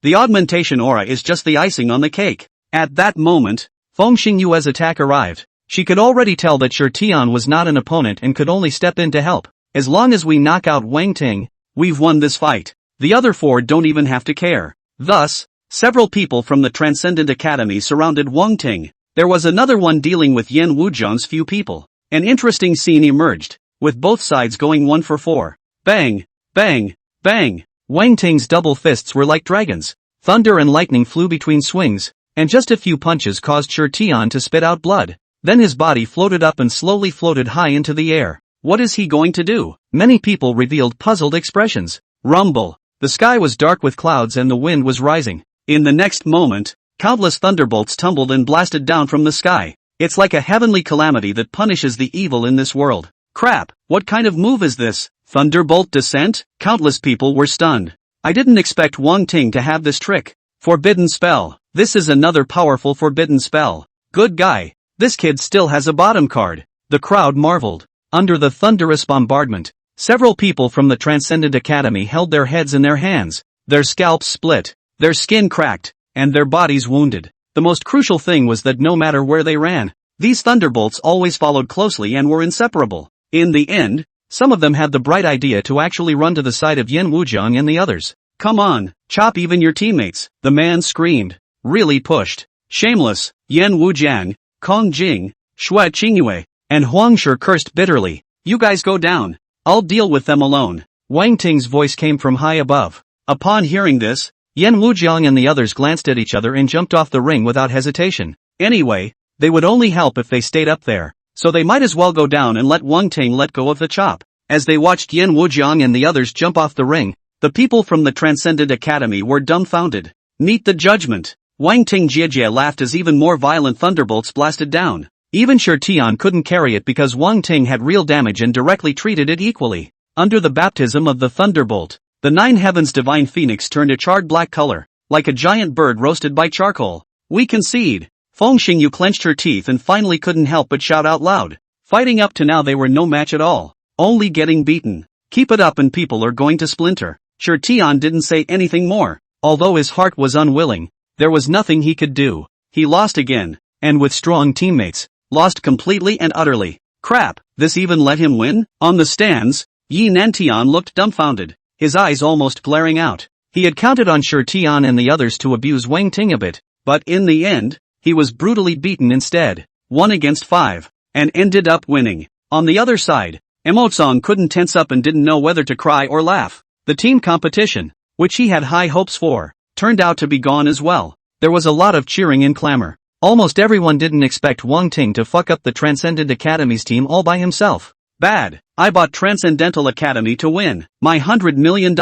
The augmentation aura is just the icing on the cake. At that moment, Feng Xingyue's attack arrived. She could already tell that Shi Tian was not an opponent and could only step in to help. As long as we knock out Wang Ting, we've won this fight. The other 4 don't even have to care. Thus, several people from the Transcendent Academy surrounded Wang Ting. There was another one dealing with Yan Wujiang's few people. An interesting scene emerged, with both sides going 1 for 4. Bang! Bang! Bang! Wang Ting's double fists were like dragons. Thunder and lightning flew between swings, and just a few punches caused Shi Tian to spit out blood. Then his body floated up and slowly floated high into the air. What is he going to do? Many people revealed puzzled expressions. Rumble! The sky was dark with clouds and the wind was rising. In the next moment, countless thunderbolts tumbled and blasted down from the sky. It's like a heavenly calamity that punishes the evil in this world. Crap, what kind of move is this? Thunderbolt descent? Countless people were stunned. I didn't expect Wang Ting to have this trick. Forbidden spell. This is another powerful forbidden spell. Good guy. This kid still has a bottom card. The crowd marveled. Under the thunderous bombardment, several people from the Transcendent Academy held their heads in their hands. Their scalps split, their skin cracked, and their bodies wounded. The most crucial thing was that no matter where they ran, these thunderbolts always followed closely and were inseparable. In the end, some of them had the bright idea to actually run to the side of Yan Wujiang and the others. Come on, chop even your teammates, the man screamed. Really pushed. Shameless. Yan Wujiang, Kong Jing, Xue Qingyue, and Huangshi cursed bitterly. You guys go down. I'll deal with them alone. Wang Ting's voice came from high above. Upon hearing this, Yan Wujiang and the others glanced at each other and jumped off the ring without hesitation. Anyway, they would only help if they stayed up there, so they might as well go down and let Wang Ting let go of the chop. As they watched Yan Wujiang and the others jump off the ring, the people from the Transcendent Academy were dumbfounded. Meet the judgment. Wang Ting Jiejie laughed as even more violent thunderbolts blasted down. Even Shi Tian couldn't carry it because Wang Ting had real damage and directly treated it equally. Under the baptism of the thunderbolt, the 9 Heavens Divine Phoenix turned a charred black color, like a giant bird roasted by charcoal. We concede. Feng Xingyu clenched her teeth and finally couldn't help but shout out loud. Fighting up to now they were no match at all. Only getting beaten. Keep it up and people are going to splinter. Shi Tian didn't say anything more. Although his heart was unwilling, there was nothing he could do. He lost again, and with strong teammates, lost completely and utterly. Crap, this even let him win? On the stands, Yi Nantian looked dumbfounded, his eyes almost glaring out. He had counted on Shi Tian and the others to abuse Wang Ting a bit, but in the end, he was brutally beaten instead, 1 against 5, and ended up winning. On the other side, Emocong couldn't tense up and didn't know whether to cry or laugh. The team competition, which he had high hopes for, turned out to be gone as well. There was a lot of cheering and clamor. Almost everyone didn't expect Wang Ting to fuck up the Transcendent Academy's team all by himself. Bad. I bought Transcendental Academy to win my $100 million.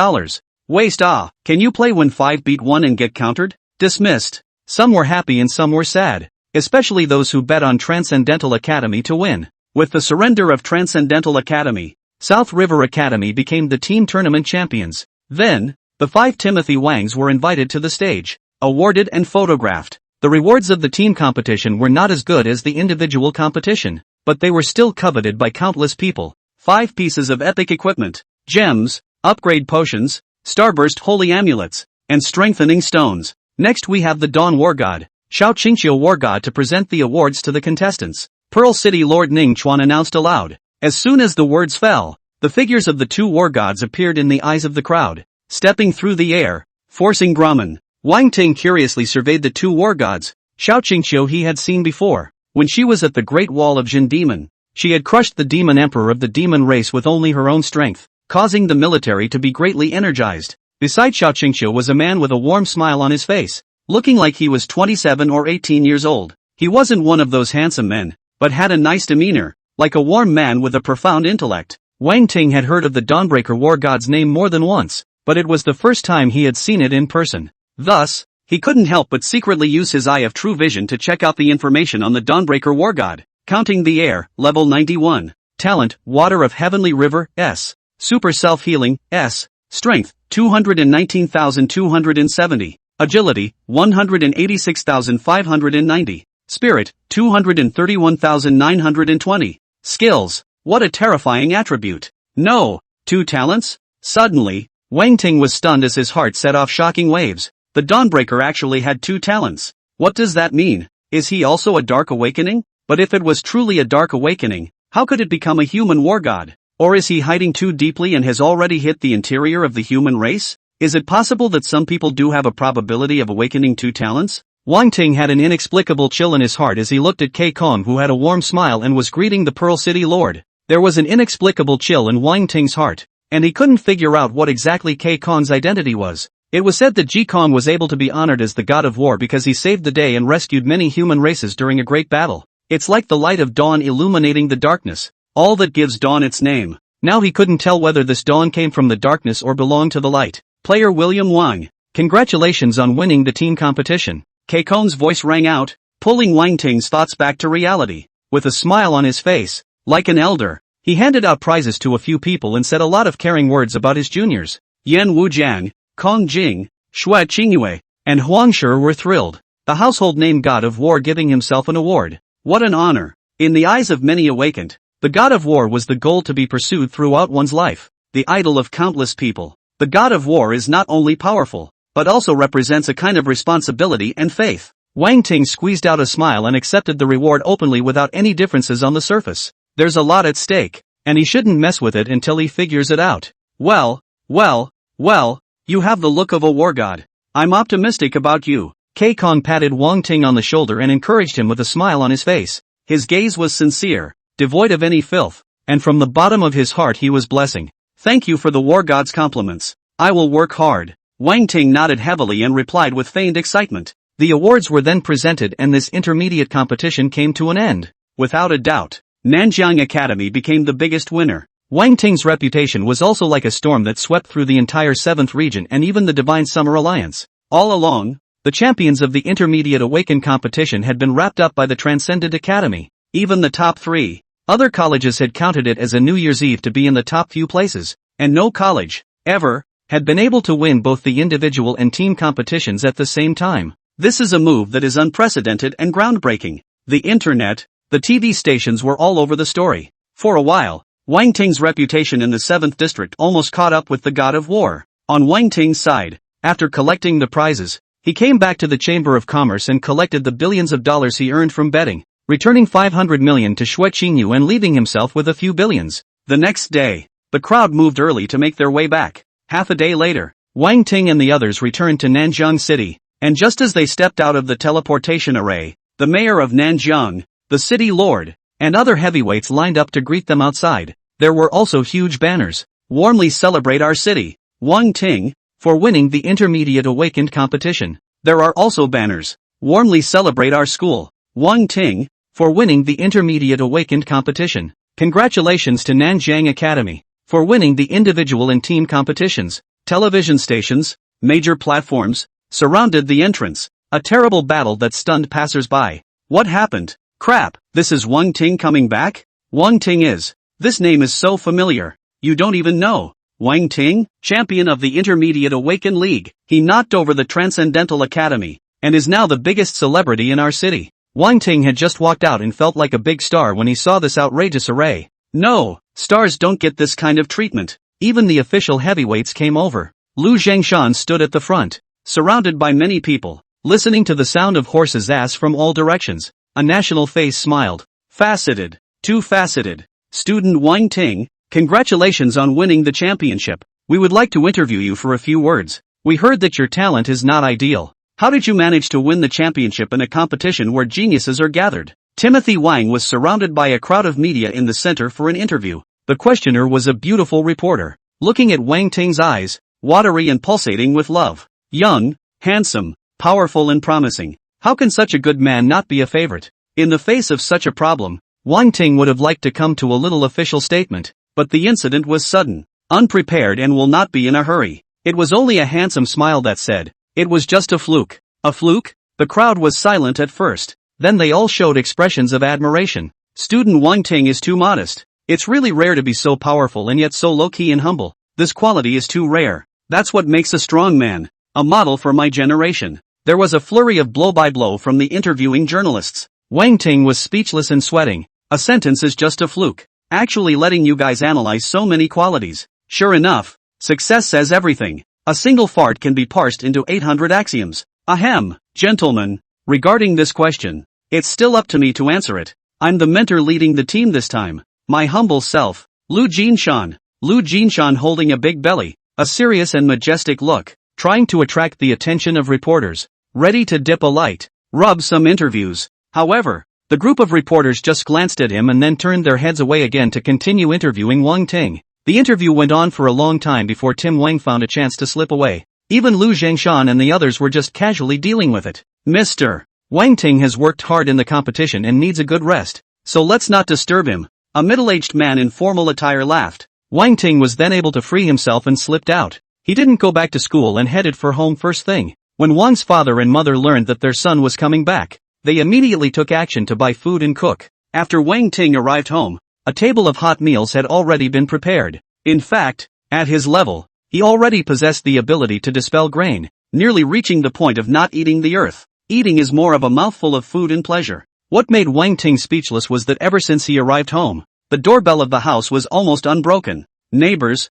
Waste. Can you play when 5 beat 1 and get countered? Dismissed. Some were happy and some were sad, especially those who bet on Transcendental Academy to win. With the surrender of Transcendental Academy, South River Academy became the team tournament champions. Then, the 5 Timothy Wangs were invited to the stage, awarded and photographed. The rewards of the team competition were not as good as the individual competition, but they were still coveted by countless people. 5 pieces of epic equipment, gems, upgrade potions, starburst holy amulets, and strengthening stones. Next we have the Dawn War God, Xiao Qingqiu War God, to present the awards to the contestants. Pearl City Lord Ning Chuan announced aloud. As soon as the words fell, the figures of the 2 war gods appeared in the eyes of the crowd, stepping through the air, forcing Brahman. Wang Ting curiously surveyed the 2 war gods. Xiao Qingqiu he had seen before, when she was at the Great Wall of Jin Demon. She had crushed the demon emperor of the demon race with only her own strength, causing the military to be greatly energized. Beside Xiao Qingqiu was a man with a warm smile on his face, looking like he was 27 or 18 years old. He wasn't one of those handsome men, but had a nice demeanor, like a warm man with a profound intellect. Wang Ting had heard of the Dawnbreaker War God's name more than once, but it was the first time he had seen it in person. Thus, he couldn't help but secretly use his eye of true vision to check out the information on the Dawnbreaker War God. Counting the air, level 91. Talent, Water of Heavenly River, S. Super Self-Healing, S. Strength, 219,270. Agility, 186,590. Spirit, 231,920. Skills. What a terrifying attribute. No. 2 talents? Suddenly, Wang Ting was stunned as his heart set off shocking waves. The Dawnbreaker actually had 2 talents. What does that mean? Is he also a Dark Awakening? But if it was truly a Dark Awakening, how could it become a human war god? Or is he hiding too deeply and has already hit the interior of the human race? Is it possible that some people do have a probability of awakening 2 talents? Wang Ting had an inexplicable chill in his heart as he looked at Kei Kong, who had a warm smile and was greeting the Pearl City Lord. There was an inexplicable chill in Wang Ting's heart, and he couldn't figure out what exactly Kei Kong's identity was. It was said that Ji Kong was able to be honored as the god of war because he saved the day and rescued many human races during a great battle. It's like the light of dawn illuminating the darkness, all that gives dawn its name. Now he couldn't tell whether this dawn came from the darkness or belonged to the light. Player William Wang, congratulations on winning the team competition. Kei Kong's voice rang out, pulling Wang Ting's thoughts back to reality. With a smile on his face, like an elder, he handed out prizes to a few people and said a lot of caring words about his juniors. Yan Wujiang, Kong Jing, Xue Qingyue, and Huang Shi were thrilled, the household name god of war giving himself an award. What an honor! In the eyes of many awakened, the god of war was the goal to be pursued throughout one's life, the idol of countless people. The god of war is not only powerful, but also represents a kind of responsibility and faith. Wang Ting squeezed out a smile and accepted the reward openly without any differences on the surface. There's a lot at stake, and he shouldn't mess with it until he figures it out. Well, you have the look of a war god. I'm optimistic about you. Kei Kong patted Wang Ting on the shoulder and encouraged him with a smile on his face. His gaze was sincere, devoid of any filth, and from the bottom of his heart he was blessing. Thank you for the war god's compliments. I will work hard. Wang Ting nodded heavily and replied with feigned excitement. The awards were then presented and this intermediate competition came to an end. Without a doubt, Nanjiang Academy became the biggest winner. Wang Ting's reputation was also like a storm that swept through the entire 7th region and even the Divine Summer Alliance. All along, the champions of the Intermediate Awakened competition had been wrapped up by the Transcendent Academy. Even the top 3 other colleges had counted it as a New Year's Eve to be in the top few places, and no college, ever, had been able to win both the individual and team competitions at the same time. This is a move that is unprecedented and groundbreaking. The internet, the TV stations were all over the story. For a while, Wang Ting's reputation in the 7th district almost caught up with the god of war. On Wang Ting's side, After collecting the prizes, he came back to the Chamber of Commerce and collected the billions of dollars he earned from betting, returning 500 million to Xue Qingyu and leaving himself with a few billions. The next day, the crowd moved early to make their way back. Half a day later, Wang Ting and the others returned to Nanjiang City, and just as they stepped out of the teleportation array, the mayor of Nanjiang, the city lord, and other heavyweights lined up to greet them outside. There were also huge banners. Warmly celebrate our city, Wang Ting, for winning the Intermediate Awakened competition. There are also banners. Warmly celebrate our school, Wang Ting, for winning the Intermediate Awakened competition. Congratulations to Nanjiang Academy, for winning the individual and team competitions. Television stations, major platforms, surrounded the entrance. A terrible battle that stunned passers-by. What happened? Crap, this is Wang Ting coming back? Wang Ting is. This name is so familiar. You don't even know. Wang Ting, champion of the Intermediate Awakened League. He knocked over the Transcendental Academy, and is now the biggest celebrity in our city. Wang Ting had just walked out and felt like a big star when he saw this outrageous array. No, stars don't get this kind of treatment. Even the official heavyweights came over. Lu Zhengshan stood at the front, surrounded by many people, listening to the sound of horses' ass from all directions. A national face smiled. Faceted. Too faceted. Student Wang Ting, congratulations on winning the championship. We would like to interview you for a few words. We heard that your talent is not ideal. How did you manage to win the championship in a competition where geniuses are gathered? Timothy Wang was surrounded by a crowd of media in the center for an interview. The questioner was a beautiful reporter, looking at Wang Ting's eyes, watery and pulsating with love. Young, handsome, powerful and promising. How can such a good man not be a favorite? In the face of such a problem, Wang Ting would have liked to come to a little official statement, but the incident was sudden, unprepared and will not be in a hurry. It was only a handsome smile that said, it was just a fluke. A fluke? The crowd was silent at first, then they all showed expressions of admiration. Student Wang Ting is too modest. It's really rare to be so powerful and yet so low-key and humble. This quality is too rare. That's what makes a strong man, a model for my generation. There was a flurry of blow-by-blow from the interviewing journalists. Wang Ting was speechless and sweating. A sentence is just a fluke. Actually letting you guys analyze so many qualities. Sure enough, success says everything. A single fart can be parsed into 800 axioms. Ahem, gentlemen, regarding this question, it's still up to me to answer it. I'm the mentor leading the team this time. My humble self, Lu Jinshan. Lu Jinshan holding a big belly, a serious and majestic look, trying to attract the attention of reporters, ready to dip a light, rub some interviews. However, the group of reporters just glanced at him and then turned their heads away again to continue interviewing Wang Ting. The interview went on for a long time before Tim Wang found a chance to slip away. Even Lu Zhengshan and the others were just casually dealing with it. Mr. Wang Ting has worked hard in the competition and needs a good rest, so let's not disturb him. A middle-aged man in formal attire laughed. Wang Ting was then able to free himself and slipped out. He didn't go back to school and headed for home first thing. When Wang's father and mother learned that their son was coming back, they immediately took action to buy food and cook. After Wang Ting arrived home, a table of hot meals had already been prepared. In fact, at his level, he already possessed the ability to dispel grain, nearly reaching the point of not eating the earth. Eating is more of a mouthful of food and pleasure. What made Wang Ting speechless was that ever since he arrived home, the doorbell of the house was almost unbroken. Neighbors,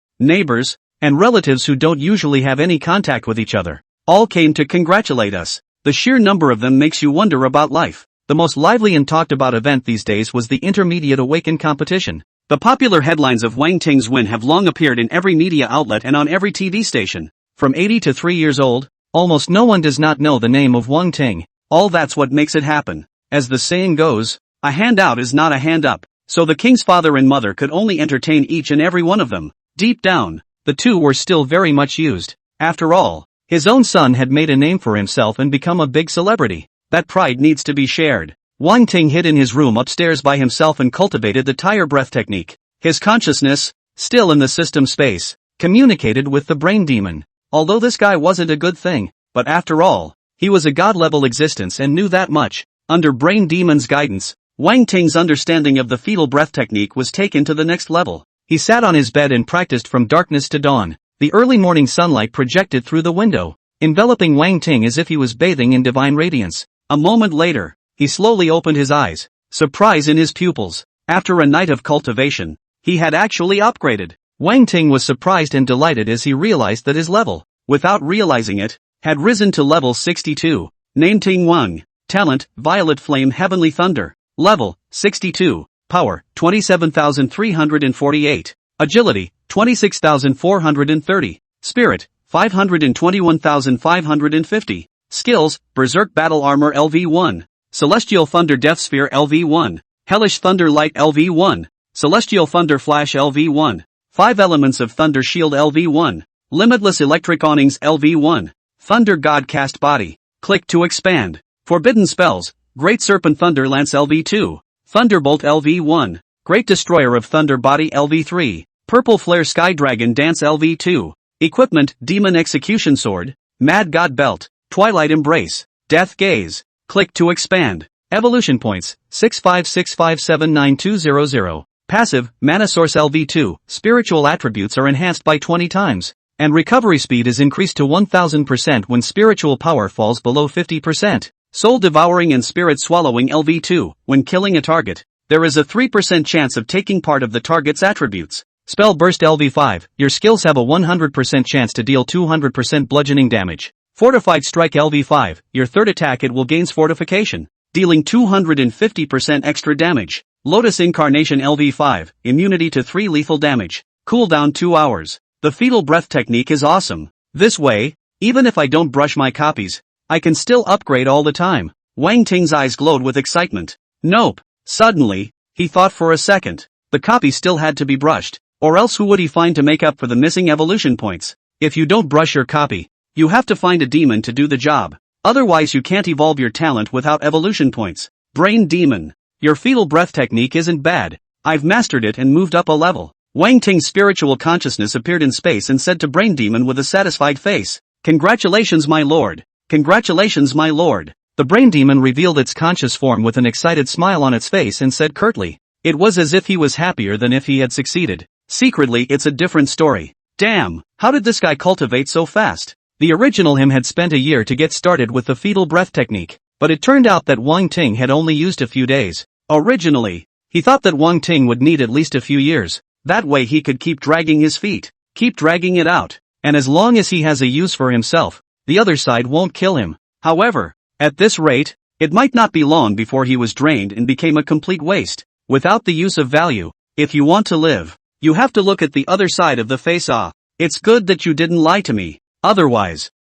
and relatives who don't usually have any contact with each other, all came to congratulate us. The sheer number of them makes you wonder about life. The most lively and talked about event these days was the Intermediate Awakened competition. The popular headlines of Wang Ting's win have long appeared in every media outlet and on every TV station. From 80 to 3 years old, almost no one does not know the name of Wang Ting. All that's what makes it happen. As the saying goes, a handout is not a hand up. So the king's father and mother could only entertain each and every one of them. Deep down, the two were still very much used. After all, his own son had made a name for himself and become a big celebrity. That pride needs to be shared. Wang Ting hid in his room upstairs by himself and cultivated the tire breath technique. His consciousness, still in the system space, communicated with the brain demon. Although this guy wasn't a good thing, but after all, he was a god-level existence and knew that much. Under brain demon's guidance, Wang Ting's understanding of the fetal breath technique was taken to the next level. He sat on his bed and practiced from darkness to dawn. The early morning sunlight projected through the window, enveloping Wang Ting as if he was bathing in divine radiance. A moment later, he slowly opened his eyes, surprise in his pupils. After a night of cultivation, he had actually upgraded. Wang Ting was surprised and delighted as he realized that his level without realizing it, had risen to level 62. Name Ting Wang. Talent, Violet Flame Heavenly Thunder. Level, 62. Power, 27,348. Agility, 26,430. Spirit, 521,550. Skills, Berserk Battle Armor LV1. Celestial Thunder Death Sphere LV1. Hellish Thunder Light LV1. Celestial Thunder Flash LV1. 5 Elements of Thunder Shield LV1. Limitless Electric Awnings LV1. Thunder God Cast Body. Click to expand. Forbidden Spells, Great Serpent Thunder Lance LV2. Thunderbolt LV1. Great Destroyer of Thunder Body LV3. Purple Flare Sky Dragon Dance LV2. Equipment, Demon Execution Sword. Mad God Belt. Twilight Embrace. Death Gaze. Click to expand. Evolution Points, 656579200. Passive, Mana Source LV2. Spiritual attributes are enhanced by 20 times. And recovery speed is increased to 1000% when spiritual power falls below 50%. Soul Devouring and Spirit Swallowing LV2. When killing a target, there is a 3% chance of taking part of the target's attributes. Spell Burst LV5. Your skills have a 100% chance to deal 200% bludgeoning damage. Fortified Strike LV5. Your third attack it will gains fortification, dealing 250% extra damage. Lotus Incarnation LV5. Immunity to 3 lethal damage. Cooldown 2 hours. The Fetal Breath technique is awesome. This way, even if I don't brush my copies, I can still upgrade all the time. Wang Ting's eyes glowed with excitement. Nope. Suddenly, he thought for a second. The copy still had to be brushed, or else who would he find to make up for the missing evolution points? If you don't brush your copy, you have to find a demon to do the job. Otherwise you can't evolve your talent without evolution points. Brain Demon. Your Fetal Breath technique isn't bad. I've mastered it and moved up a level. Wang Ting's spiritual consciousness appeared in space and said to Brain Demon with a satisfied face, "Congratulations, my lord. Congratulations, my lord." The Brain Demon revealed its conscious form with an excited smile on its face and said curtly. It was as if he was happier than if he had succeeded. Secretly it's a different story. Damn, how did this guy cultivate so fast? The original him had spent a year to get started with the Fetal Breath technique, but it turned out that Wang Ting had only used a few days. Originally, he thought that Wang Ting would need at least a few years. That way he could keep dragging his feet, keep dragging it out, and as long as he has a use for himself, the other side won't kill him. However, at this rate, it might not be long before he was drained and became a complete waste, without the use of value. If you want to live, you have to look at the other side of the face. It's good that you didn't lie to me. Otherwise,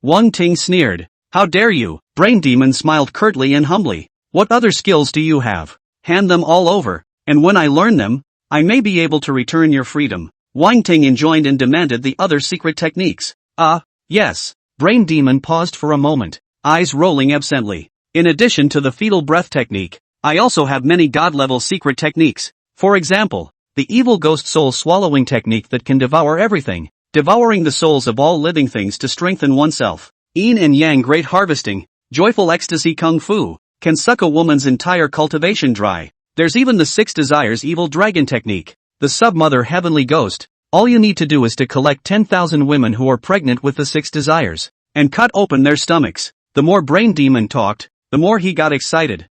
Wang Ting sneered. How dare you? Brain Demon smiled curtly and humbly. What other skills do you have? Hand them all over, and when I learn them, I may be able to return your freedom. Wang Ting enjoined and demanded the other secret techniques. Yes. Brain Demon paused for a moment, eyes rolling absently. In addition to the Fetal Breath technique, I also have many god-level secret techniques. For example, the Evil Ghost Soul Swallowing technique that can devour everything, devouring the souls of all living things to strengthen oneself. Yin and Yang Great Harvesting, Joyful Ecstasy Kung Fu, can suck a woman's entire cultivation dry. There's even the 6 Desires Evil Dragon technique, the Submother Heavenly Ghost. All you need to do is to collect 10,000 women who are pregnant with the 6 desires, and cut open their stomachs. The more Brain Demon talked, the more he got excited.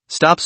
Stop.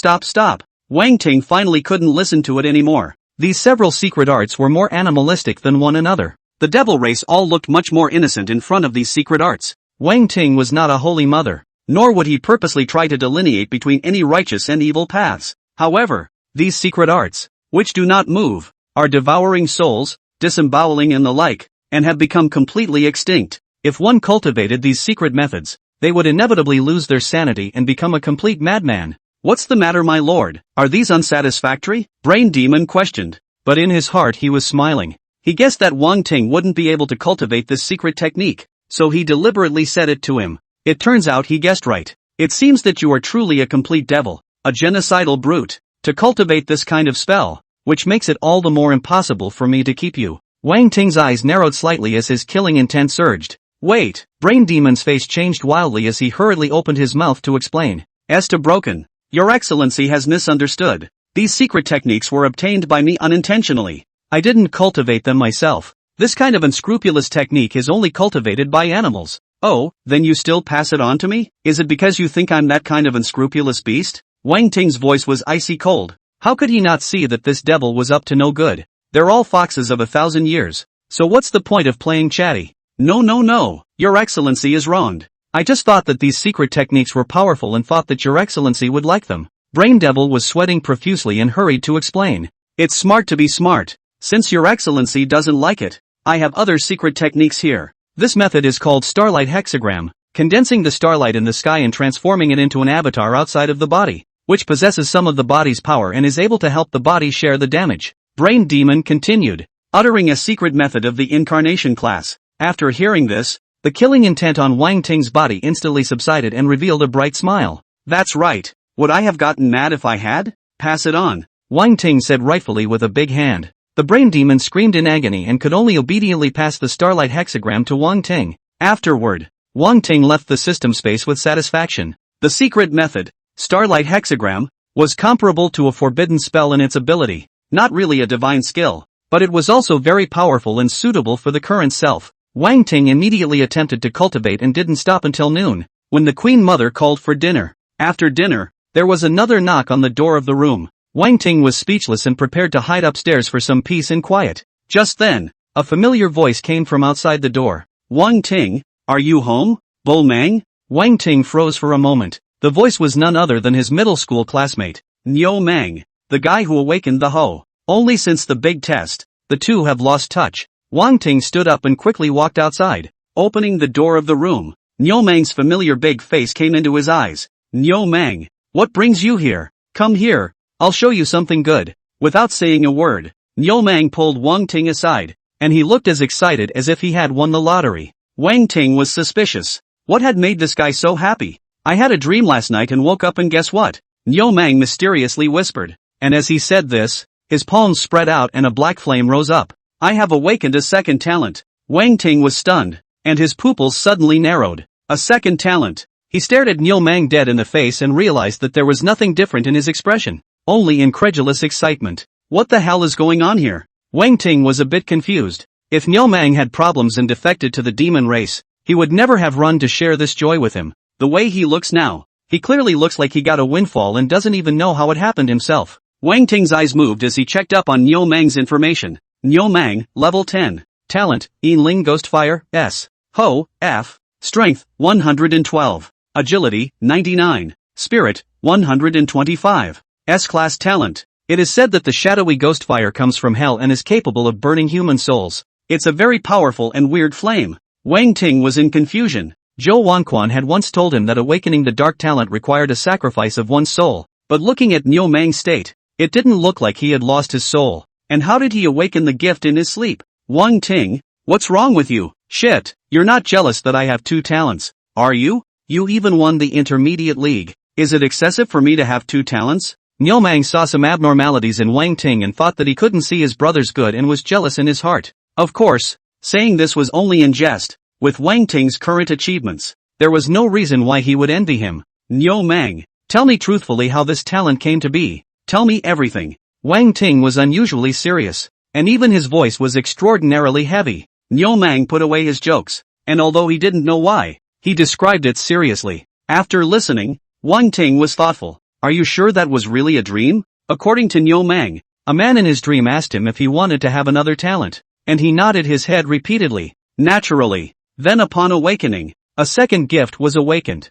Wang Ting finally couldn't listen to it anymore. These several secret arts were more animalistic than one another. The devil race all looked much more innocent in front of these secret arts. Wang Ting was not a holy mother, nor would he purposely try to delineate between any righteous and evil paths. However, these secret arts, which do not move, are devouring souls, disemboweling and the like, and have become completely extinct. If one cultivated these secret methods, they would inevitably lose their sanity and become a complete madman. What's the matter, my lord? Are these unsatisfactory? Brain Demon questioned. But in his heart he was smiling. He guessed that Wang Ting wouldn't be able to cultivate this secret technique, so he deliberately said it to him. It turns out he guessed right. It seems that you are truly a complete devil, a genocidal brute, to cultivate this kind of spell, which makes it all the more impossible for me to keep you. Wang Ting's eyes narrowed slightly as his killing intent surged. Wait, Brain Demon's face changed wildly as he hurriedly opened his mouth to explain. As to Broken, Your Excellency has misunderstood. These secret techniques were obtained by me unintentionally. I didn't cultivate them myself. This kind of unscrupulous technique is only cultivated by animals. Oh, then you still pass it on to me? Is it because you think I'm that kind of unscrupulous beast? Wang Ting's voice was icy cold. How could he not see that this devil was up to no good? They're all foxes of 1,000 years. So what's the point of playing chatty? No, no, no, Your Excellency is wronged. I just thought that these secret techniques were powerful and thought that Your Excellency would like them. Brain Devil was sweating profusely and hurried to explain. It's smart to be smart. Since Your Excellency doesn't like it, I have other secret techniques here. This method is called starlight hexagram, condensing the starlight in the sky and transforming it into an avatar outside of the body, which possesses some of the body's power and is able to help the body share the damage. Brain Demon continued, uttering a secret method of the incarnation class. After hearing this, the killing intent on Wang Ting's body instantly subsided and revealed a bright smile. That's right. Would I have gotten mad if I had? Pass it on. Wang Ting said rightfully with a big hand. The Brain Demon screamed in agony and could only obediently pass the starlight hexagram to Wang Ting. Afterward, Wang Ting left the system space with satisfaction. The secret method, starlight hexagram, was comparable to a forbidden spell in its ability. Not really a divine skill, but it was also very powerful and suitable for the current self. Wang Ting immediately attempted to cultivate and didn't stop until noon, when the Queen Mother called for dinner. After dinner, there was another knock on the door of the room. Wang Ting was speechless and prepared to hide upstairs for some peace and quiet. Just then, a familiar voice came from outside the door. Wang Ting, are you home, Bull Mang? Wang Ting froze for a moment. The voice was none other than his middle school classmate, Niu Mang, the guy who awakened the Ho. Only since the big test, the two have lost touch. Wang Ting stood up and quickly walked outside, opening the door of the room. Niu Mang's familiar big face came into his eyes. Niu Mang, what brings you here? Come here, I'll show you something good. Without saying a word, Niu Mang pulled Wang Ting aside, and he looked as excited as if he had won the lottery. Wang Ting was suspicious. What had made this guy so happy? I had a dream last night and woke up and guess what? Niu Mang mysteriously whispered, and as he said this, his palms spread out and a black flame rose up. I have awakened a second talent. Wang Ting was stunned, and his pupils suddenly narrowed. A second talent. He stared at Niu Mang dead in the face and realized that there was nothing different in his expression, only incredulous excitement. What the hell is going on here? Wang Ting was a bit confused. If Niu Mang had problems and defected to the demon race, he would never have run to share this joy with him. The way he looks now, he clearly looks like he got a windfall and doesn't even know how it happened himself. Wang Ting's eyes moved as he checked up on Niu Mang's information. Niu Mang, level 10. Talent, Yin Ghostfire, S. Ho, F. Strength, 112. Agility, 99. Spirit, 125. S-class talent. It is said that the shadowy ghostfire comes from hell and is capable of burning human souls. It's a very powerful and weird flame. Wang Ting was in confusion. Zhou Wanquan had once told him that awakening the dark talent required a sacrifice of one's soul, but looking at Niu Mang's state, it didn't look like he had lost his soul. And how did he awaken the gift in his sleep? Wang Ting, what's wrong with you? Shit, you're not jealous that I have 2 talents, are you? You even won the intermediate league. Is it excessive for me to have 2 talents? Niu Mang saw some abnormalities in Wang Ting and thought that he couldn't see his brother's good and was jealous in his heart. Of course, saying this was only in jest. With Wang Ting's current achievements, there was no reason why he would envy him. Niu Mang, tell me truthfully how this talent came to be. Tell me everything. Wang Ting was unusually serious, and even his voice was extraordinarily heavy. Niu Mang put away his jokes, and although he didn't know why, he described it seriously. After listening, Wang Ting was thoughtful. Are you sure that was really a dream? According to Niu Mang, a man in his dream asked him if he wanted to have another talent, and he nodded his head repeatedly. Naturally. Then upon awakening, a second gift was awakened.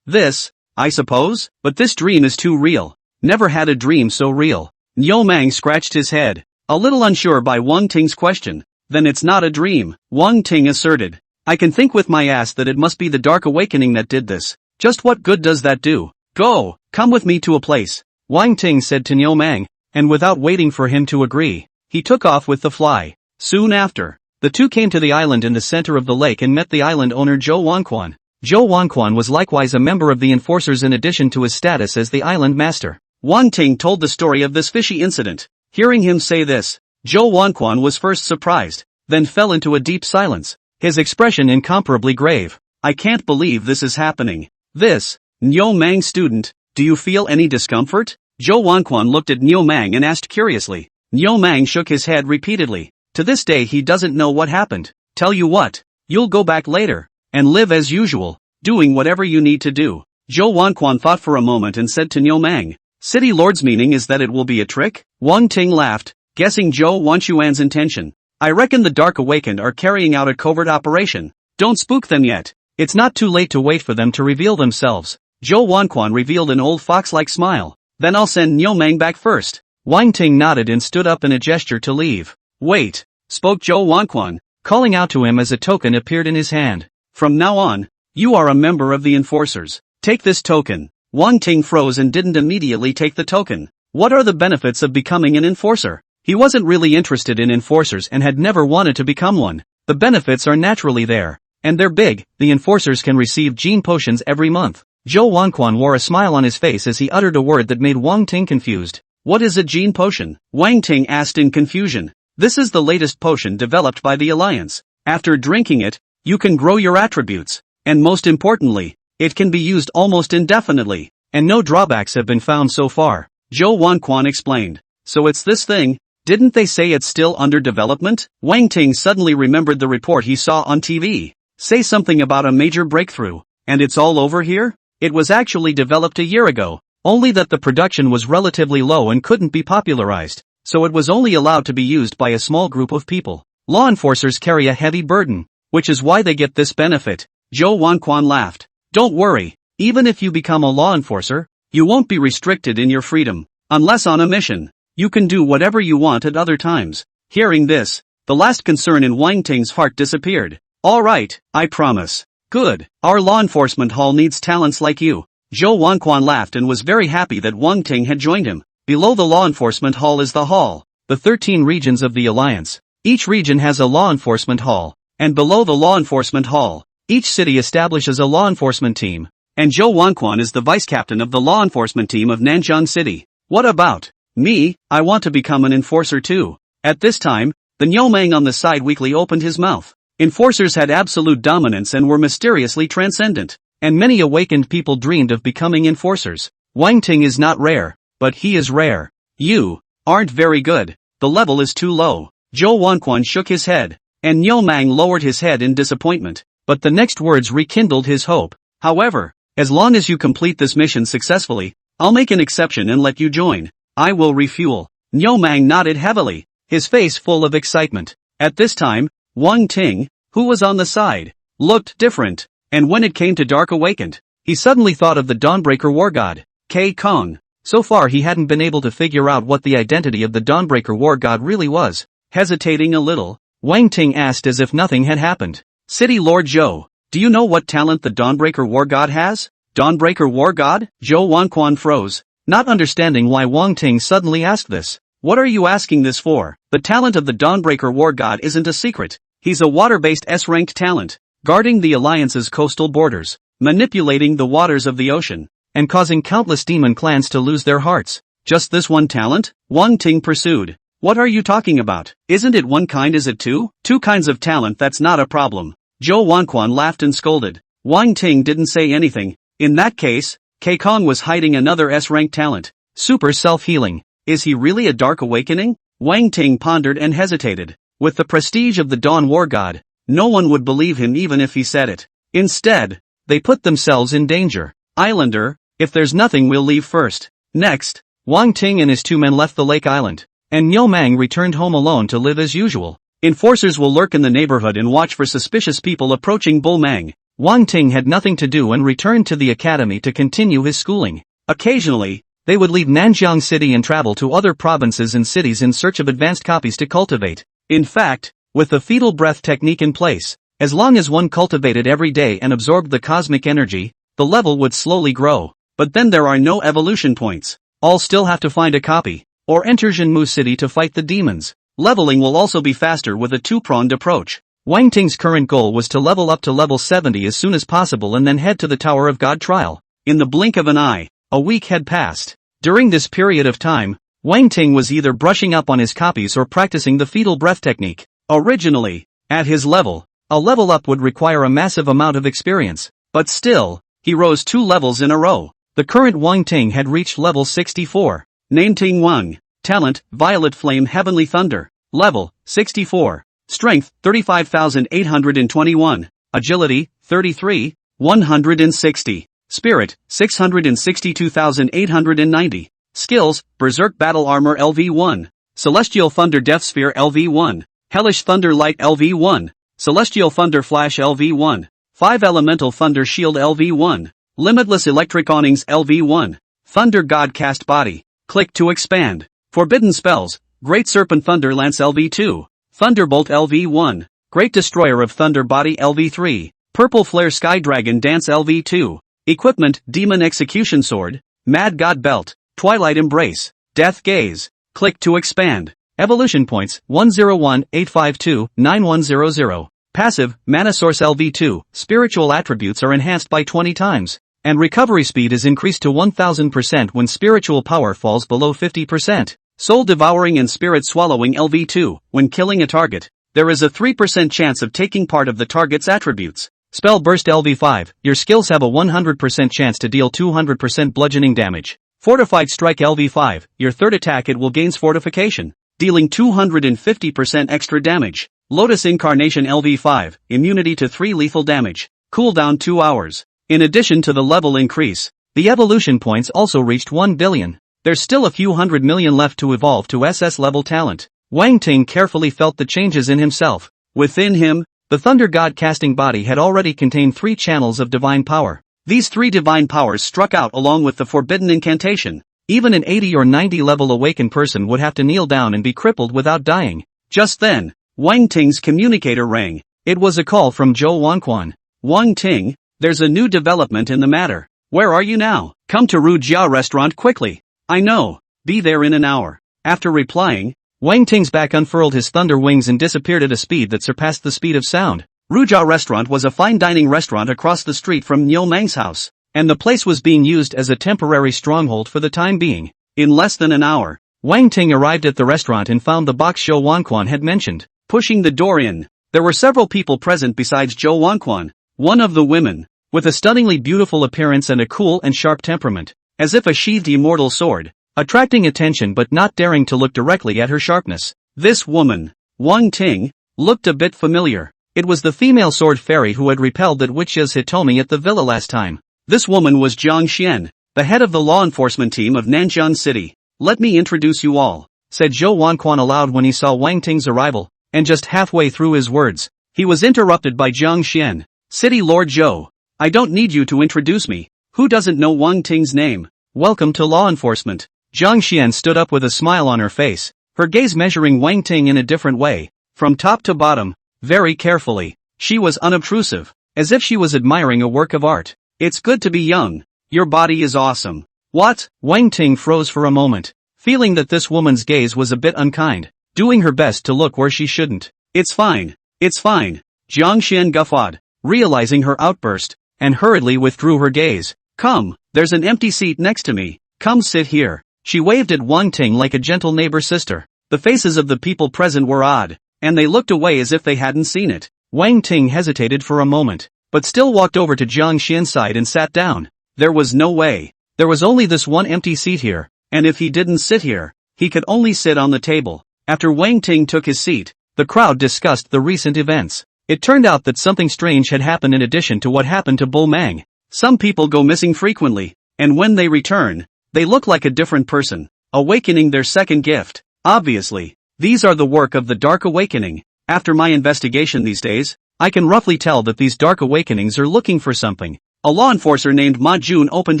This, I suppose, but this dream is too real. Never had a dream so real. Niu Mang scratched his head, a little unsure by Wang Ting's question. Then it's not a dream, Wang Ting asserted. I can think with my ass that it must be the dark awakening that did this. Just what good does that do? Go, come with me to a place, Wang Ting said to Niu Mang, and without waiting for him to agree, he took off with the fly. Soon after, the two came to the island in the center of the lake and met the island owner Zhou Wanquan. Zhou Wanquan was likewise a member of the enforcers in addition to his status as the island master. Wang Ting told the story of this fishy incident. Hearing him say this, Zhou Wanquan was first surprised, then fell into a deep silence, his expression incomparably grave. I can't believe this is happening. This, Niu Mang student, do you feel any discomfort? Zhou Wanquan looked at Niu Mang and asked curiously. Niu Mang shook his head repeatedly. To this day he doesn't know what happened. Tell you what, you'll go back later, and live as usual, doing whatever you need to do. Zhou Wanquan thought for a moment and said to Niu Mang, City Lord's meaning is that it will be a trick? Wang Ting laughed, guessing Zhou Wanquan's intention. I reckon the Dark Awakened are carrying out a covert operation. Don't spook them yet. It's not too late to wait for them to reveal themselves. Zhou Wanquan revealed an old fox-like smile. Then I'll send Niu Mang back first. Wang Ting nodded and stood up in a gesture to leave. Wait, spoke Zhou Wanquan. Calling out to him as a token appeared in his hand. From now on, you are a member of the enforcers. Take this token. Wang Ting froze and didn't immediately take the token. What are the benefits of becoming an enforcer? He wasn't really interested in enforcers and had never wanted to become one. The benefits are naturally there. And they're big. The enforcers can receive gene potions every month. Zhou Wanquan wore a smile on his face as he uttered a word that made Wang Ting confused. What is a gene potion? Wang Ting asked in confusion. This is the latest potion developed by the Alliance. After drinking it, you can grow your attributes. And most importantly, it can be used almost indefinitely. And no drawbacks have been found so far. Zhou Wanquan explained. So it's this thing? Didn't they say it's still under development? Wang Ting suddenly remembered the report he saw on TV. Say something about a major breakthrough. And it's all over here? It was actually developed a year ago, only that the production was relatively low and couldn't be popularized, so it was only allowed to be used by a small group of people. Law enforcers carry a heavy burden, which is why they get this benefit. Zhou Wanquan laughed. Don't worry, even if you become a law enforcer, you won't be restricted in your freedom, unless on a mission. You can do whatever you want at other times. Hearing this, the last concern in Wang Ting's heart disappeared. All right, I promise. Good. Our law enforcement hall needs talents like you. Zhou Wanquan laughed and was very happy that Wang Ting had joined him. Below the law enforcement hall is the hall, the 13 regions of the Alliance. Each region has a law enforcement hall, and below the law enforcement hall, each city establishes a law enforcement team. And Zhou Wanquan is the vice captain of the law enforcement team of Nanjiang City. What about me? I want to become an enforcer too. At this time, the Niu Mang on the side weakly opened his mouth. Enforcers had absolute dominance and were mysteriously transcendent, and many awakened people dreamed of becoming enforcers. Wang Ting is not rare, but he is rare. You aren't very good. The level is too low. Zhou Wanquan shook his head, and Niu Mang lowered his head in disappointment, but the next words rekindled his hope. However, as long as you complete this mission successfully, I'll make an exception and let you join. I will refuel. Niu Mang nodded heavily, his face full of excitement. At this time, Wang Ting, who was on the side, looked different, and when it came to Dark Awakened, he suddenly thought of the Dawnbreaker war god, Kai Kong. So far he hadn't been able to figure out what the identity of the Dawnbreaker war god really was. Hesitating a little, Wang Ting asked as if nothing had happened. City Lord Zhou, do you know what talent the Dawnbreaker war god has? Dawnbreaker war god? Zhou Wanquan froze, not understanding why Wang Ting suddenly asked this. What are you asking this for? The talent of the Dawnbreaker war god isn't a secret. He's a water-based S-ranked talent, guarding the Alliance's coastal borders, manipulating the waters of the ocean, and causing countless demon clans to lose their hearts. Just this one talent? Wang Ting pursued. What are you talking about? Isn't it one kind, is it two? Two kinds of talent, that's not a problem. Zhou Wanquan laughed and scolded. Wang Ting didn't say anything. In that case, Kai Kong was hiding another S-ranked talent. Super self-healing. Is he really a Dark Awakening? Wang Ting pondered and hesitated. With the prestige of the Dawn War God, no one would believe him even if he said it. Instead, they put themselves in danger. Islander, if there's nothing, we'll leave first. Next, Wang Ting and his two men left the lake island, and Niu Mang returned home alone to live as usual. Enforcers will lurk in the neighborhood and watch for suspicious people approaching Bull Mang. Wang Ting had nothing to do and returned to the academy to continue his schooling. Occasionally, they would leave Nanjiang City and travel to other provinces and cities in search of advanced copies to cultivate. In fact, with the fetal breath technique in place, as long as one cultivated every day and absorbed the cosmic energy, the level would slowly grow. But then there are no evolution points. All still have to find a copy, or enter Zhenmu City to fight the demons. Leveling will also be faster with a two-pronged approach. Wang Ting's current goal was to level up to level 70 as soon as possible and then head to the Tower of God trial. In the blink of an eye, a week had passed. During this period of time, Wang Ting was either brushing up on his copies or practicing the fetal breath technique. Originally, at his level, a level up would require a massive amount of experience, but still, he rose 2 levels in a row. The current Wang Ting had reached level 64. Name Ting Wang. Talent, Violet Flame Heavenly Thunder. Level, 64. Strength, 35,821. Agility, 33, 160. Spirit, 662,890. Skills, Berserk Battle Armor LV1. Celestial Thunder Death Sphere LV1. Hellish Thunder Light LV1, Celestial Thunder Flash LV1, 5 Elemental Thunder Shield LV1, Limitless Electric Awnings LV1, Thunder God Cast Body, click to expand. Forbidden Spells, Great Serpent Thunder Lance LV2, Thunderbolt LV1, Great Destroyer of Thunder Body LV3, Purple Flare Sky Dragon Dance LV2, Equipment Demon Execution Sword, Mad God Belt, Twilight Embrace, Death Gaze, click to expand. Evolution Points, 101-852-9100. Passive, Mana Source LV2, Spiritual Attributes are enhanced by 20 times, and recovery speed is increased to 1000% when spiritual power falls below 50%. Soul Devouring and Spirit Swallowing LV2, when killing a target, there is a 3% chance of taking part of the target's attributes. Spell Burst LV5, your skills have a 100% chance to deal 200% bludgeoning damage. Fortified Strike LV5, your third attack it will gains fortification, dealing 250% extra damage. Lotus Incarnation LV5, immunity to 3 lethal damage, cooldown 2 hours. In addition to the level increase, the evolution points also reached 1 billion. There's still a few 100 million left to evolve to SS level talent. Wang Ting carefully felt the changes in himself. Within him, the Thunder God casting body had already contained 3 channels of divine power. These 3 divine powers struck out along with the forbidden incantation. Even an 80 or 90 level awakened person would have to kneel down and be crippled without dying. Just then, Wang Ting's communicator rang. It was a call from Zhou Wanquan. Wang Ting, there's a new development in the matter. Where are you now? Come to Rujia restaurant quickly. I know. Be there in an hour. After replying, Wang Ting's back unfurled his thunder wings and disappeared at a speed that surpassed the speed of sound. Rujia restaurant was a fine dining restaurant across the street from Niu Mang's house, and the place was being used as a temporary stronghold for the time being. In less than an hour, Wang Ting arrived at the restaurant and found the box Zhou Wanquan had mentioned. Pushing the door in, there were several people present besides Zhou Wanquan. One of the women, with a stunningly beautiful appearance and a cool and sharp temperament, as if a sheathed immortal sword, attracting attention but not daring to look directly at her sharpness. This woman, Wang Ting, looked a bit familiar. It was the female sword fairy who had repelled that witch's Hitomi at the villa last time. This woman was Jiang Xian, the head of the law enforcement team of Nanjiang City. Let me introduce you all, said Zhou Wanquan aloud when he saw Wang Ting's arrival, and just halfway through his words, he was interrupted by Jiang Xian. City Lord Zhou, I don't need you to introduce me. Who doesn't know Wang Ting's name? Welcome to law enforcement. Jiang Xian stood up with a smile on her face, her gaze measuring Wang Ting in a different way, from top to bottom, very carefully. She was unobtrusive, as if she was admiring a work of art. It's good to be young. Your body is awesome. What? Wang Ting froze for a moment, feeling that this woman's gaze was a bit unkind, doing her best to look where she shouldn't. It's fine. It's fine. Jiang Xian guffawed, realizing her outburst, and hurriedly withdrew her gaze. Come, there's an empty seat next to me. Come sit here. She waved at Wang Ting like a gentle neighbor sister. The faces of the people present were odd, and they looked away as if they hadn't seen it. Wang Ting hesitated for a moment, but still walked over to Jiang Xian's side and sat down. There was no way. There was only this one empty seat here, and if he didn't sit here, he could only sit on the table. After Wang Ting took his seat, the crowd discussed the recent events. It turned out that something strange had happened in addition to what happened to Bull Mang. Some people go missing frequently, and when they return, they look like a different person, awakening their second gift. Obviously, these are the work of the Dark Awakening. After my investigation these days, I can roughly tell that these Dark Awakenings are looking for something. A law enforcer named Ma Jun opened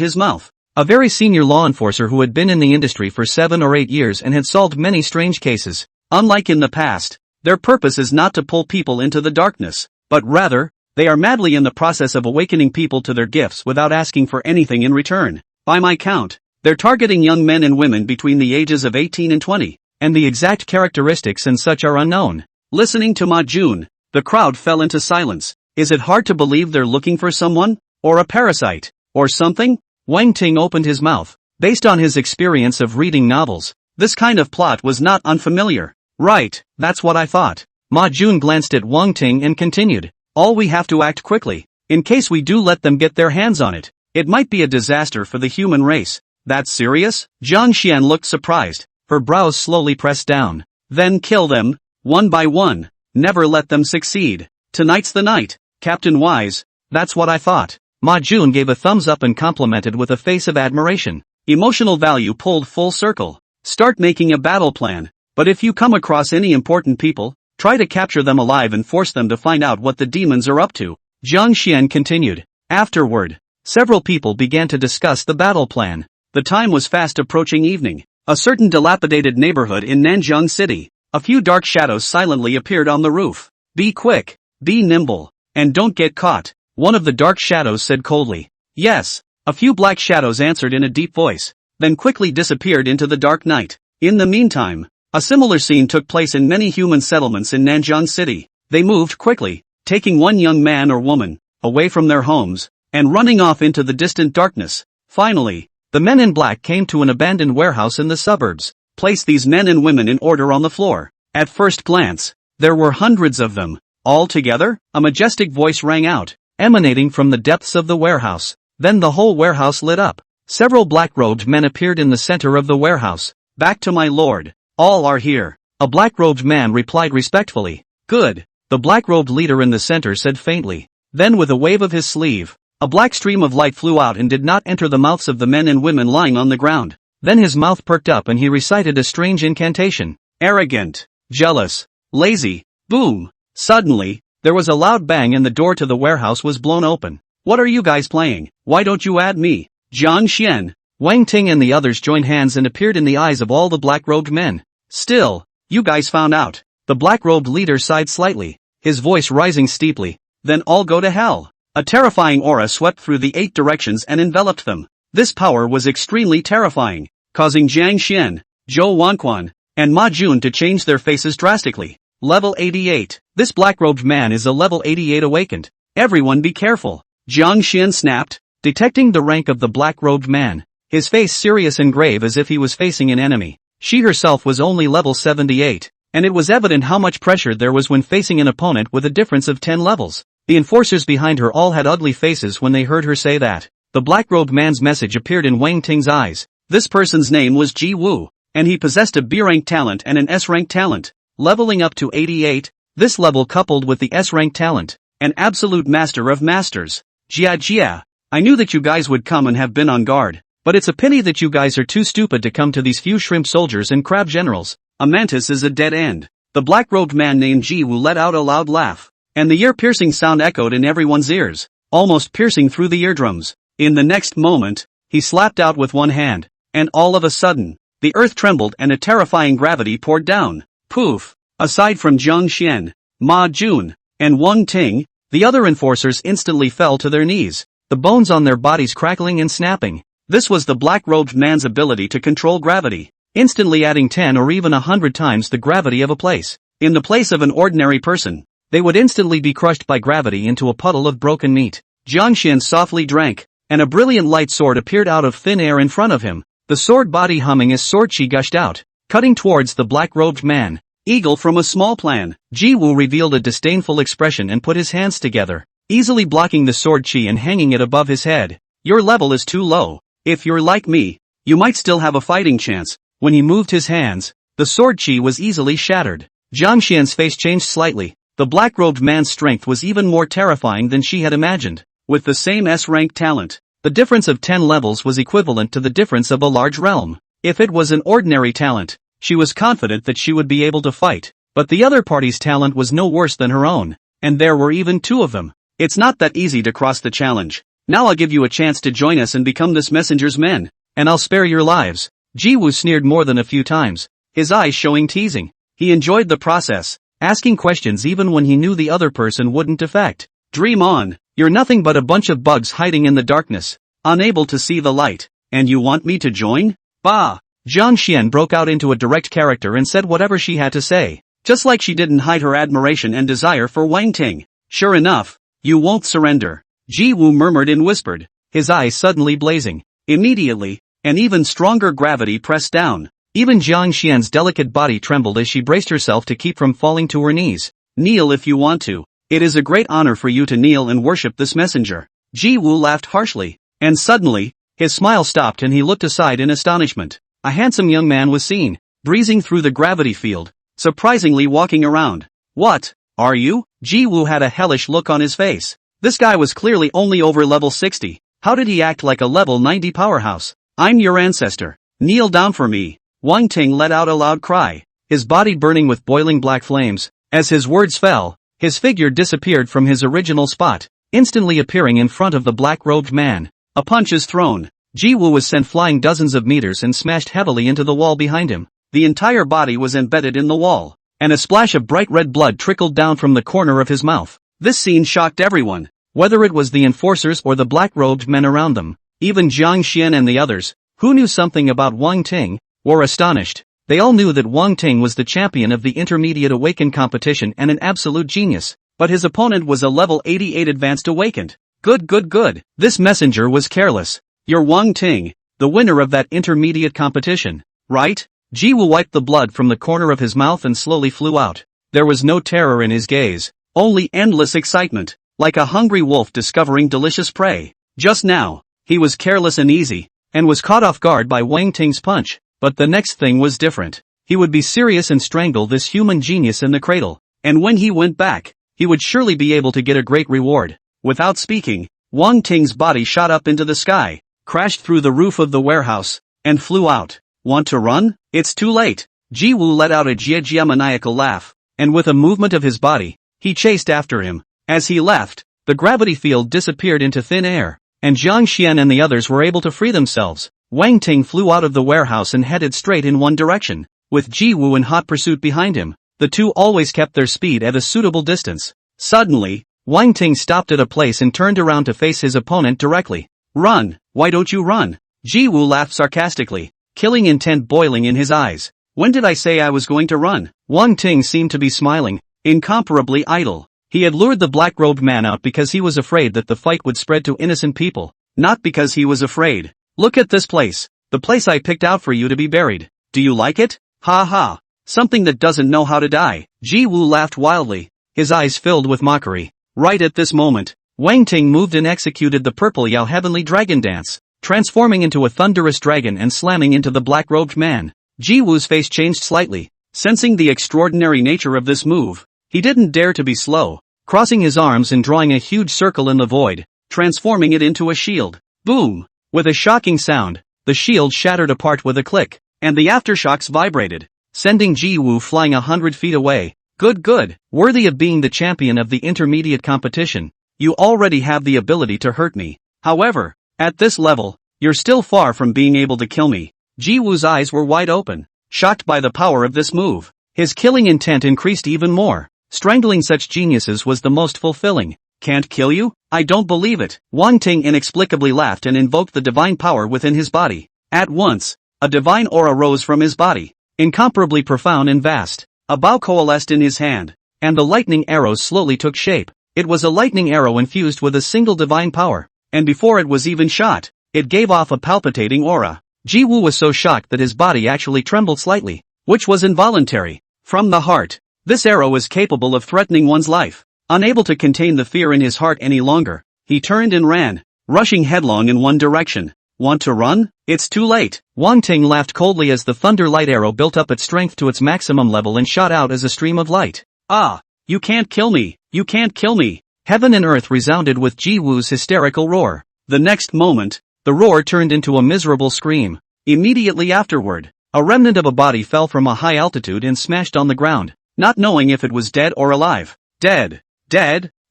his mouth. A very senior law enforcer who had been in the industry for 7 or 8 years and had solved many strange cases. Unlike in the past, their purpose is not to pull people into the darkness, but rather, they are madly in the process of awakening people to their gifts without asking for anything in return. By my count, they're targeting young men and women between the ages of 18 and 20, and the exact characteristics and such are unknown. Listening to Ma Jun, the crowd fell into silence. Is it hard to believe they're looking for someone? Or a parasite? Or something? Wang Ting opened his mouth. Based on his experience of reading novels, this kind of plot was not unfamiliar. Right, that's what I thought. Ma Jun glanced at Wang Ting and continued. All we have to act quickly. In case we do let them get their hands on it, it might be a disaster for the human race. That's serious? Jiang Xian looked surprised, her brows slowly pressed down. Then kill them, one by one. Never let them succeed. Tonight's the night, Captain Wise. That's what I thought. Ma Jun gave a thumbs up and complimented with a face of admiration. Emotional value pulled full circle. Start making a battle plan. But if you come across any important people, Try to capture them alive and force them to find out what the demons are up to. Jiang Xian continued. Afterward, several people began to discuss the battle plan. The time was fast approaching evening. A certain dilapidated neighborhood in Nanjiang City. A few dark shadows silently appeared on the roof. Be quick, be nimble, and don't get caught, one of the dark shadows said coldly. Yes, a few black shadows answered in a deep voice, then quickly disappeared into the dark night. In the meantime, a similar scene took place in many human settlements in Nanjiang City. They moved quickly, taking one young man or woman away from their homes, and running off into the distant darkness. Finally, the men in black came to an abandoned warehouse in the suburbs, placed these men and women in order on the floor. At first glance, there were hundreds of them. All together, a majestic voice rang out, emanating from the depths of the warehouse. Then the whole warehouse lit up. Several black-robed men appeared in the center of the warehouse. Back to my lord. All are here. A black-robed man replied respectfully. Good. The black-robed leader in the center said faintly. Then with a wave of his sleeve, a black stream of light flew out and did not enter the mouths of the men and women lying on the ground. Then his mouth perked up and he recited a strange incantation. Arrogant, jealous, lazy, boom. Suddenly, there was a loud bang and the door to the warehouse was blown open. What are you guys playing? Why don't you add me? Jiang Xian, Wang Ting and the others joined hands and appeared in the eyes of all the black-robed men. Still, you guys found out. The black-robed leader sighed slightly, his voice rising steeply. Then all go to hell. A terrifying aura swept through the 8 directions and enveloped them. This power was extremely terrifying, causing Jiang Xian, Zhou Wanquan, and Ma Jun to change their faces drastically. Level 88. This black-robed man is a level 88 awakened. Everyone be careful. Jiang Xian snapped, detecting the rank of the black-robed man, his face serious and grave as if he was facing an enemy. She herself was only level 78, and it was evident how much pressure there was when facing an opponent with a difference of 10 levels. The enforcers behind her all had ugly faces when they heard her say that. The black-robed man's message appeared in Wang Ting's eyes. This person's name was Ji Wu, and he possessed a B-rank talent and an S-rank talent. Leveling up to 88, this level coupled with the S-rank talent, an absolute master of masters. Jia, I knew that you guys would come and have been on guard, but it's a pity that you guys are too stupid to come to these few shrimp soldiers and crab generals. A mantis is a dead end. The black-robed man named Ji Wu let out a loud laugh, and the ear-piercing sound echoed in everyone's ears, almost piercing through the eardrums. In the next moment, he slapped out with one hand, and all of a sudden, the earth trembled and a terrifying gravity poured down. Poof! Aside from Jiang Xian, Ma Jun, and Wang Ting, the other enforcers instantly fell to their knees, the bones on their bodies crackling and snapping. This was the black-robed man's ability to control gravity, instantly adding 10 or even 100 times the gravity of a place. In the place of an ordinary person, they would instantly be crushed by gravity into a puddle of broken meat. Jiang Xian softly drank, and a brilliant light sword appeared out of thin air in front of him. The sword body humming as sword chi gushed out, cutting towards the black-robed man. Eagle from a small plan. Ji Wu revealed a disdainful expression and put his hands together, easily blocking the sword chi and hanging it above his head. Your level is too low. If you're like me, you might still have a fighting chance. When he moved his hands, the sword chi was easily shattered. Jiang Xian's face changed slightly. The black-robed man's strength was even more terrifying than she had imagined. With the same S-rank talent, the difference of 10 levels was equivalent to the difference of a large realm. If it was an ordinary talent, she was confident that she would be able to fight, but the other party's talent was no worse than her own, and there were even 2 of them. It's not that easy to cross the challenge. Now I'll give you a chance to join us and become this messenger's men, and I'll spare your lives. Ji Wu sneered more than a few times, his eyes showing teasing. He enjoyed the process, asking questions even when he knew the other person wouldn't defect. Dream on, you're nothing but a bunch of bugs hiding in the darkness, unable to see the light, and you want me to join? Bah! Jiang Xian broke out into a direct character and said whatever she had to say, just like she didn't hide her admiration and desire for Wang Ting. Sure enough, you won't surrender. Ji Wu murmured and whispered, his eyes suddenly blazing. Immediately, an even stronger gravity pressed down. Even Jiang Xian's delicate body trembled as she braced herself to keep from falling to her knees. Kneel if you want to. It is a great honor for you to kneel and worship this messenger. Ji Wu laughed harshly, and suddenly, his smile stopped and he looked aside in astonishment. A handsome young man was seen, breezing through the gravity field, surprisingly walking around. What, are you? Ji Wu had a hellish look on his face. This guy was clearly only over level 60. How did he act like a level 90 powerhouse? I'm your ancestor. Kneel down for me. Wang Ting let out a loud cry, his body burning with boiling black flames. As his words fell, his figure disappeared from his original spot, instantly appearing in front of the black-robed man. A punch is thrown. Ji-woo was sent flying dozens of meters and smashed heavily into the wall behind him. The entire body was embedded in the wall, and a splash of bright red blood trickled down from the corner of his mouth. This scene shocked everyone, whether it was the enforcers or the black-robed men around them. Even Jiang Xian and the others, who knew something about Wang Ting, were astonished. They all knew that Wang Ting was the champion of the Intermediate Awakened competition and an absolute genius, but his opponent was a level 88 Advanced Awakened. Good. This messenger was careless. You're Wang Ting, the winner of that intermediate competition, right? Ji-woo wiped the blood from the corner of his mouth and slowly flew out. There was no terror in his gaze, only endless excitement, like a hungry wolf discovering delicious prey. Just now, he was careless and easy, and was caught off guard by Wang Ting's punch, but the next thing was different. He would be serious and strangle this human genius in the cradle, and when he went back, he would surely be able to get a great reward. Without speaking, Wang Ting's body shot up into the sky, crashed through the roof of the warehouse, and flew out. Want to run? It's too late. Ji-woo let out a jia maniacal laugh, and with a movement of his body, he chased after him. As he left, the gravity field disappeared into thin air, and Jiang Xian and the others were able to free themselves. Wang Ting flew out of the warehouse and headed straight in one direction, with Ji-woo in hot pursuit behind him. The two always kept their speed at a suitable distance. Suddenly, Wang Ting stopped at a place and turned around to face his opponent directly. Run, why don't you run? Ji-woo laughed sarcastically, killing intent boiling in his eyes. When did I say I was going to run? Wang Ting seemed to be smiling, incomparably idle. He had lured the black-robed man out because he was afraid that the fight would spread to innocent people, not because he was afraid. Look at this place, the place I picked out for you to be buried. Do you like it? Ha ha. Something that doesn't know how to die. Ji-woo laughed wildly, his eyes filled with mockery. Right at this moment, Wang Ting moved and executed the purple Yao heavenly dragon dance, transforming into a thunderous dragon and slamming into the black-robed man. Ji-woo's face changed slightly, sensing the extraordinary nature of this move. He didn't dare to be slow, crossing his arms and drawing a huge circle in the void, transforming it into a shield. Boom! With a shocking sound, the shield shattered apart with a click, and the aftershocks vibrated, sending Ji-woo flying 100 feet away. Good. Worthy of being the champion of the intermediate competition, you already have the ability to hurt me. However, at this level, you're still far from being able to kill me. Ji-woo's eyes were wide open, shocked by the power of this move. His killing intent increased even more. Strangling such geniuses was the most fulfilling. Can't kill you? I don't believe it. Wang Ting inexplicably laughed and invoked the divine power within his body. At once, a divine aura rose from his body, incomparably profound and vast. A bow coalesced in his hand, and the lightning arrows slowly took shape. It was a lightning arrow infused with a single divine power, and before it was even shot, it gave off a palpitating aura. Ji-woo was so shocked that his body actually trembled slightly, which was involuntary. From the heart, this arrow was capable of threatening one's life. Unable to contain the fear in his heart any longer, he turned and ran, rushing headlong in one direction. Want to run? It's too late. Wang Ting laughed coldly as the thunder light arrow built up its strength to its maximum level and shot out as a stream of light. Ah! You can't kill me! You can't kill me! Heaven and earth resounded with Ji-woo's hysterical roar. The next moment, the roar turned into a miserable scream. Immediately afterward, a remnant of a body fell from a high altitude and smashed on the ground, not knowing if it was dead or alive. Dead!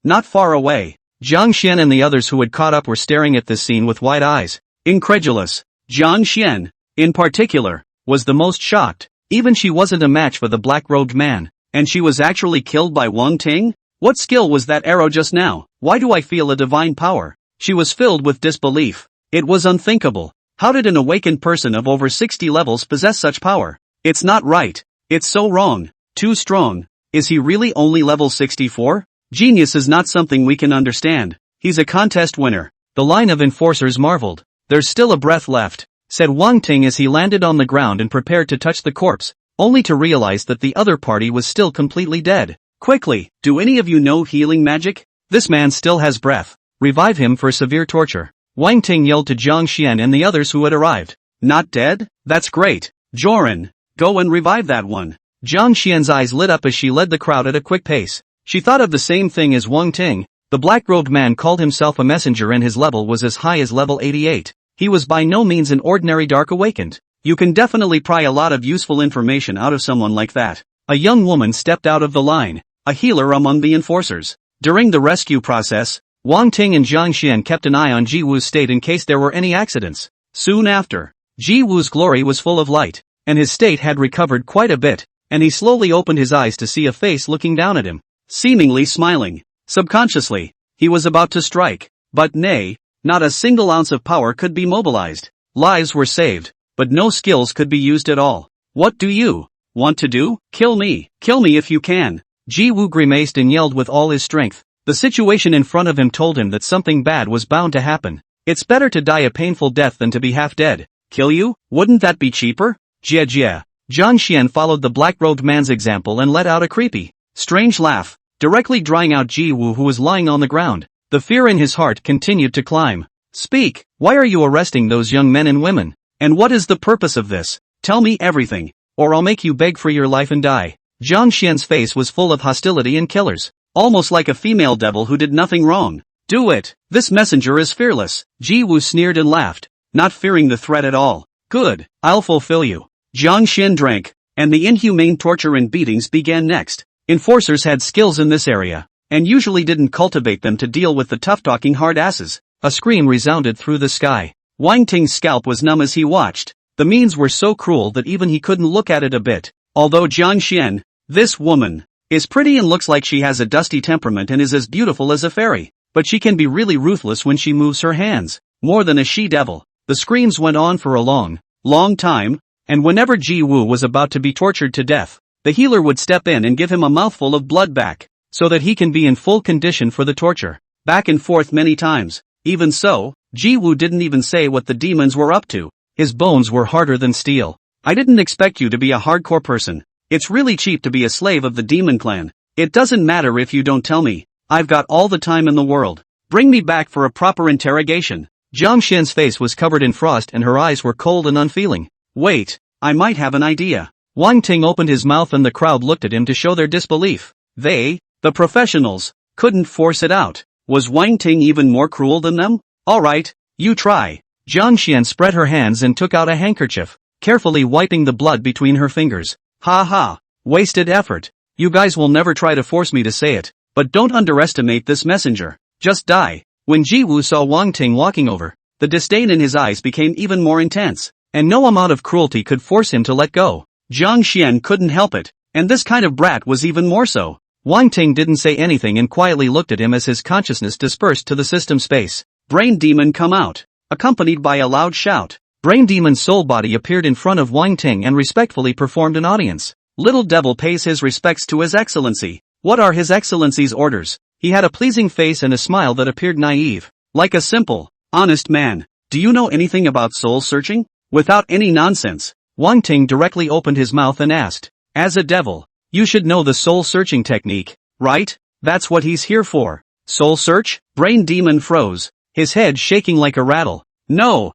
Not far away. Jiang Xian and the others who had caught up were staring at this scene with wide eyes, incredulous. Jiang Xian, in particular, was the most shocked. Even she wasn't a match for the black-robed man, and she was actually killed by Wang Ting? What skill was that arrow just now? Why do I feel a divine power? She was filled with disbelief. It was unthinkable. How did an awakened person of over 60 levels possess such power? It's not right. It's so wrong. Too strong. Is he really only level 64? Genius is not something we can understand. He's a contest winner. The line of enforcers marveled. There's still a breath left, said Wang Ting as he landed on the ground and prepared to touch the corpse, only to realize that the other party was still completely dead. Quickly, do any of you know healing magic? This man still has breath. Revive him for severe torture. Wang Ting yelled to Jiang Xian and the others who had arrived. Not dead? That's great. Joran, go and revive that one. Jiang Xian's eyes lit up as she led the crowd at a quick pace. She thought of the same thing as Wang Ting. The black-robed man called himself a messenger and his level was as high as level 88. He was by no means an ordinary Dark Awakened. You can definitely pry a lot of useful information out of someone like that. A young woman stepped out of the line, a healer among the enforcers. During the rescue process, Wang Ting and Jiang Xian kept an eye on Ji Wu's state in case there were any accidents. Soon after, Ji Wu's glory was full of light, and his state had recovered quite a bit, and he slowly opened his eyes to see a face looking down at him, seemingly smiling. Subconsciously, he was about to strike, but nay, not a single ounce of power could be mobilized. Lives were saved, but no skills could be used at all. What do you want to do? Kill me if you can. Ji Wu grimaced and yelled with all his strength. The situation in front of him told him that something bad was bound to happen. It's better to die a painful death than to be half dead. Kill you? Wouldn't that be cheaper? Jia Jia. Jiang Xian followed the black-robed man's example and let out a creepy, strange laugh, directly drying out Ji Wu, who was lying on the ground. The fear in his heart continued to climb. Speak, why are you arresting those young men and women? And what is the purpose of this? Tell me everything, or I'll make you beg for your life and die. Jiang Xian's face was full of hostility and killers, almost like a female devil who did nothing wrong. Do it, this messenger is fearless. Ji Wu sneered and laughed, not fearing the threat at all. Good, I'll fulfill you. Jiang Xian drank, and the inhumane torture and beatings began next. Enforcers had skills in this area, and usually didn't cultivate them to deal with the tough-talking hard asses. A scream resounded through the sky. Wang Ting's scalp was numb as he watched. The means were so cruel that even he couldn't look at it a bit. Although Jiang Xian, this woman, is pretty and looks like she has a dusty temperament and is as beautiful as a fairy, but she can be really ruthless when she moves her hands, more than a she-devil. The screams went on for a long time, and whenever Ji Wu was about to be tortured to death, the healer would step in and give him a mouthful of blood back, so that he can be in full condition for the torture. Back and forth many times. Even so, Ji Wu didn't even say what the demons were up to. His bones were harder than steel. I didn't expect you to be a hardcore person. It's really cheap to be a slave of the demon clan. It doesn't matter if you don't tell me. I've got all the time in the world. Bring me back for a proper interrogation. Jiang Xian's face was covered in frost and her eyes were cold and unfeeling. Wait, I might have an idea. Wang Ting opened his mouth and the crowd looked at him to show their disbelief. They, the professionals, couldn't force it out. Was Wang Ting even more cruel than them? Alright, you try. Jiang Xian spread her hands and took out a handkerchief, carefully wiping the blood between her fingers. Ha ha, wasted effort. You guys will never try to force me to say it, but don't underestimate this messenger. Just die. When Ji Wu saw Wang Ting walking over, the disdain in his eyes became even more intense, and no amount of cruelty could force him to let go. Jiang Xian couldn't help it, and this kind of brat was even more so. Wang Ting didn't say anything and quietly looked at him as his consciousness dispersed to the system space. Brain Demon come out, accompanied by a loud shout. Brain Demon's soul body appeared in front of Wang Ting and respectfully performed an audience. Little devil pays his respects to His Excellency. What are His Excellency's orders? He had a pleasing face and a smile that appeared naive, like a simple, honest man. Do you know anything about soul searching? Without any nonsense, Wang Ting directly opened his mouth and asked, as a devil, you should know the soul searching technique, right? That's what he's here for. Soul search? Brain Demon froze, his head shaking like a rattle. No,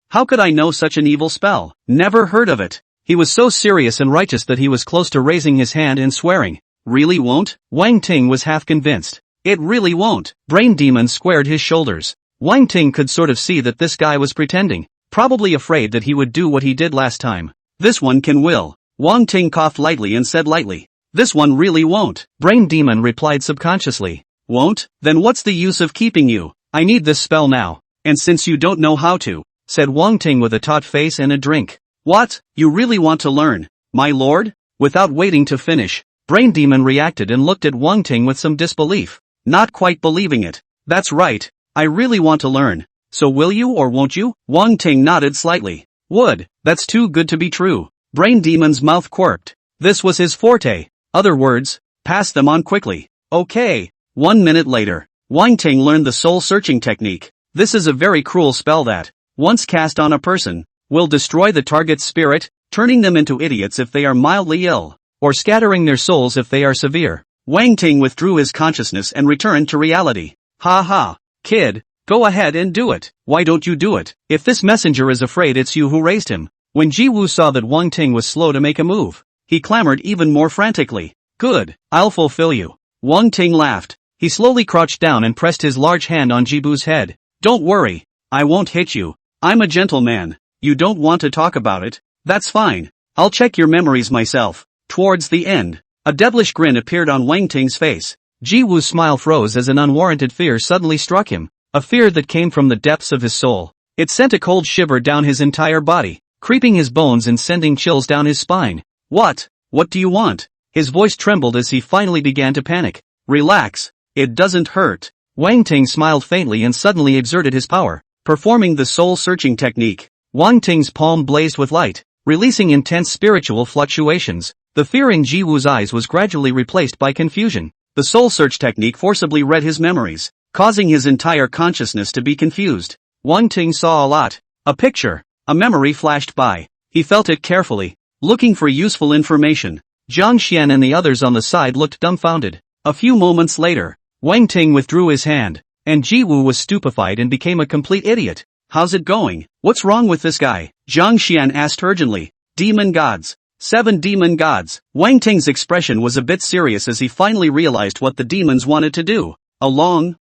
how could I know such an evil spell? Never heard of it. He was so serious and righteous that he was close to raising his hand and swearing. Really won't? Wang Ting was half convinced. It really won't. Brain Demon squared his shoulders. Wang Ting could sort of see that this guy was pretending, probably afraid that he would do what he did last time. This one will. Wang Ting coughed lightly and said lightly. This one really won't. Brain Demon replied subconsciously. Won't? Then what's the use of keeping you? I need this spell now. And since you don't know how to, said Wang Ting with a taut face and a drink. What? You really want to learn, my lord? Without waiting to finish, Brain Demon reacted and looked at Wang Ting with some disbelief, not quite believing it. That's right, I really want to learn. So will you or won't you? Wang Ting nodded slightly. Would. That's too good to be true. Brain Demon's mouth quirked. This was his forte. Other words, pass them on quickly. Okay. 1 minute later, Wang Ting learned the soul-searching technique. This is a very cruel spell that, once cast on a person, will destroy the target's spirit, turning them into idiots if they are mildly ill, or scattering their souls if they are severe. Wang Ting withdrew his consciousness and returned to reality. Ha ha, kid, go ahead and do it. Why don't you do it? If this messenger is afraid it's you who raised him. When Ji Wu saw that Wang Ting was slow to make a move, he clamored even more frantically. Good, I'll fulfill you. Wang Ting laughed. He slowly crouched down and pressed his large hand on Ji Wu's head. Don't worry, I won't hit you. I'm a gentleman. You don't want to talk about it? That's fine. I'll check your memories myself. Towards the end, A devilish grin appeared on Wang Ting's face. Ji Wu's smile froze as an unwarranted fear suddenly struck him, a fear that came from the depths of his soul. It sent a cold shiver down his entire body, creeping his bones and sending chills down his spine. What? What do you want? His voice trembled as he finally began to panic. Relax. It doesn't hurt. Wang Ting smiled faintly and suddenly exerted his power, performing the soul-searching technique. Wang Ting's palm blazed with light, releasing intense spiritual fluctuations. The fear in Ji Wu's eyes was gradually replaced by confusion. The soul search technique forcibly read his memories, causing his entire consciousness to be confused. Wang Ting saw a lot. A picture, a memory flashed by. He felt it carefully, looking for useful information. Zhang Xian and the others on the side looked dumbfounded. A few moments later, Wang Ting withdrew his hand, and Ji Wu was stupefied and became a complete idiot. How's it going? What's wrong with this guy? Zhang Xian asked urgently. Demon gods. 7 demon gods. Wang Ting's expression was a bit serious as he finally realized what the demons wanted to do. A long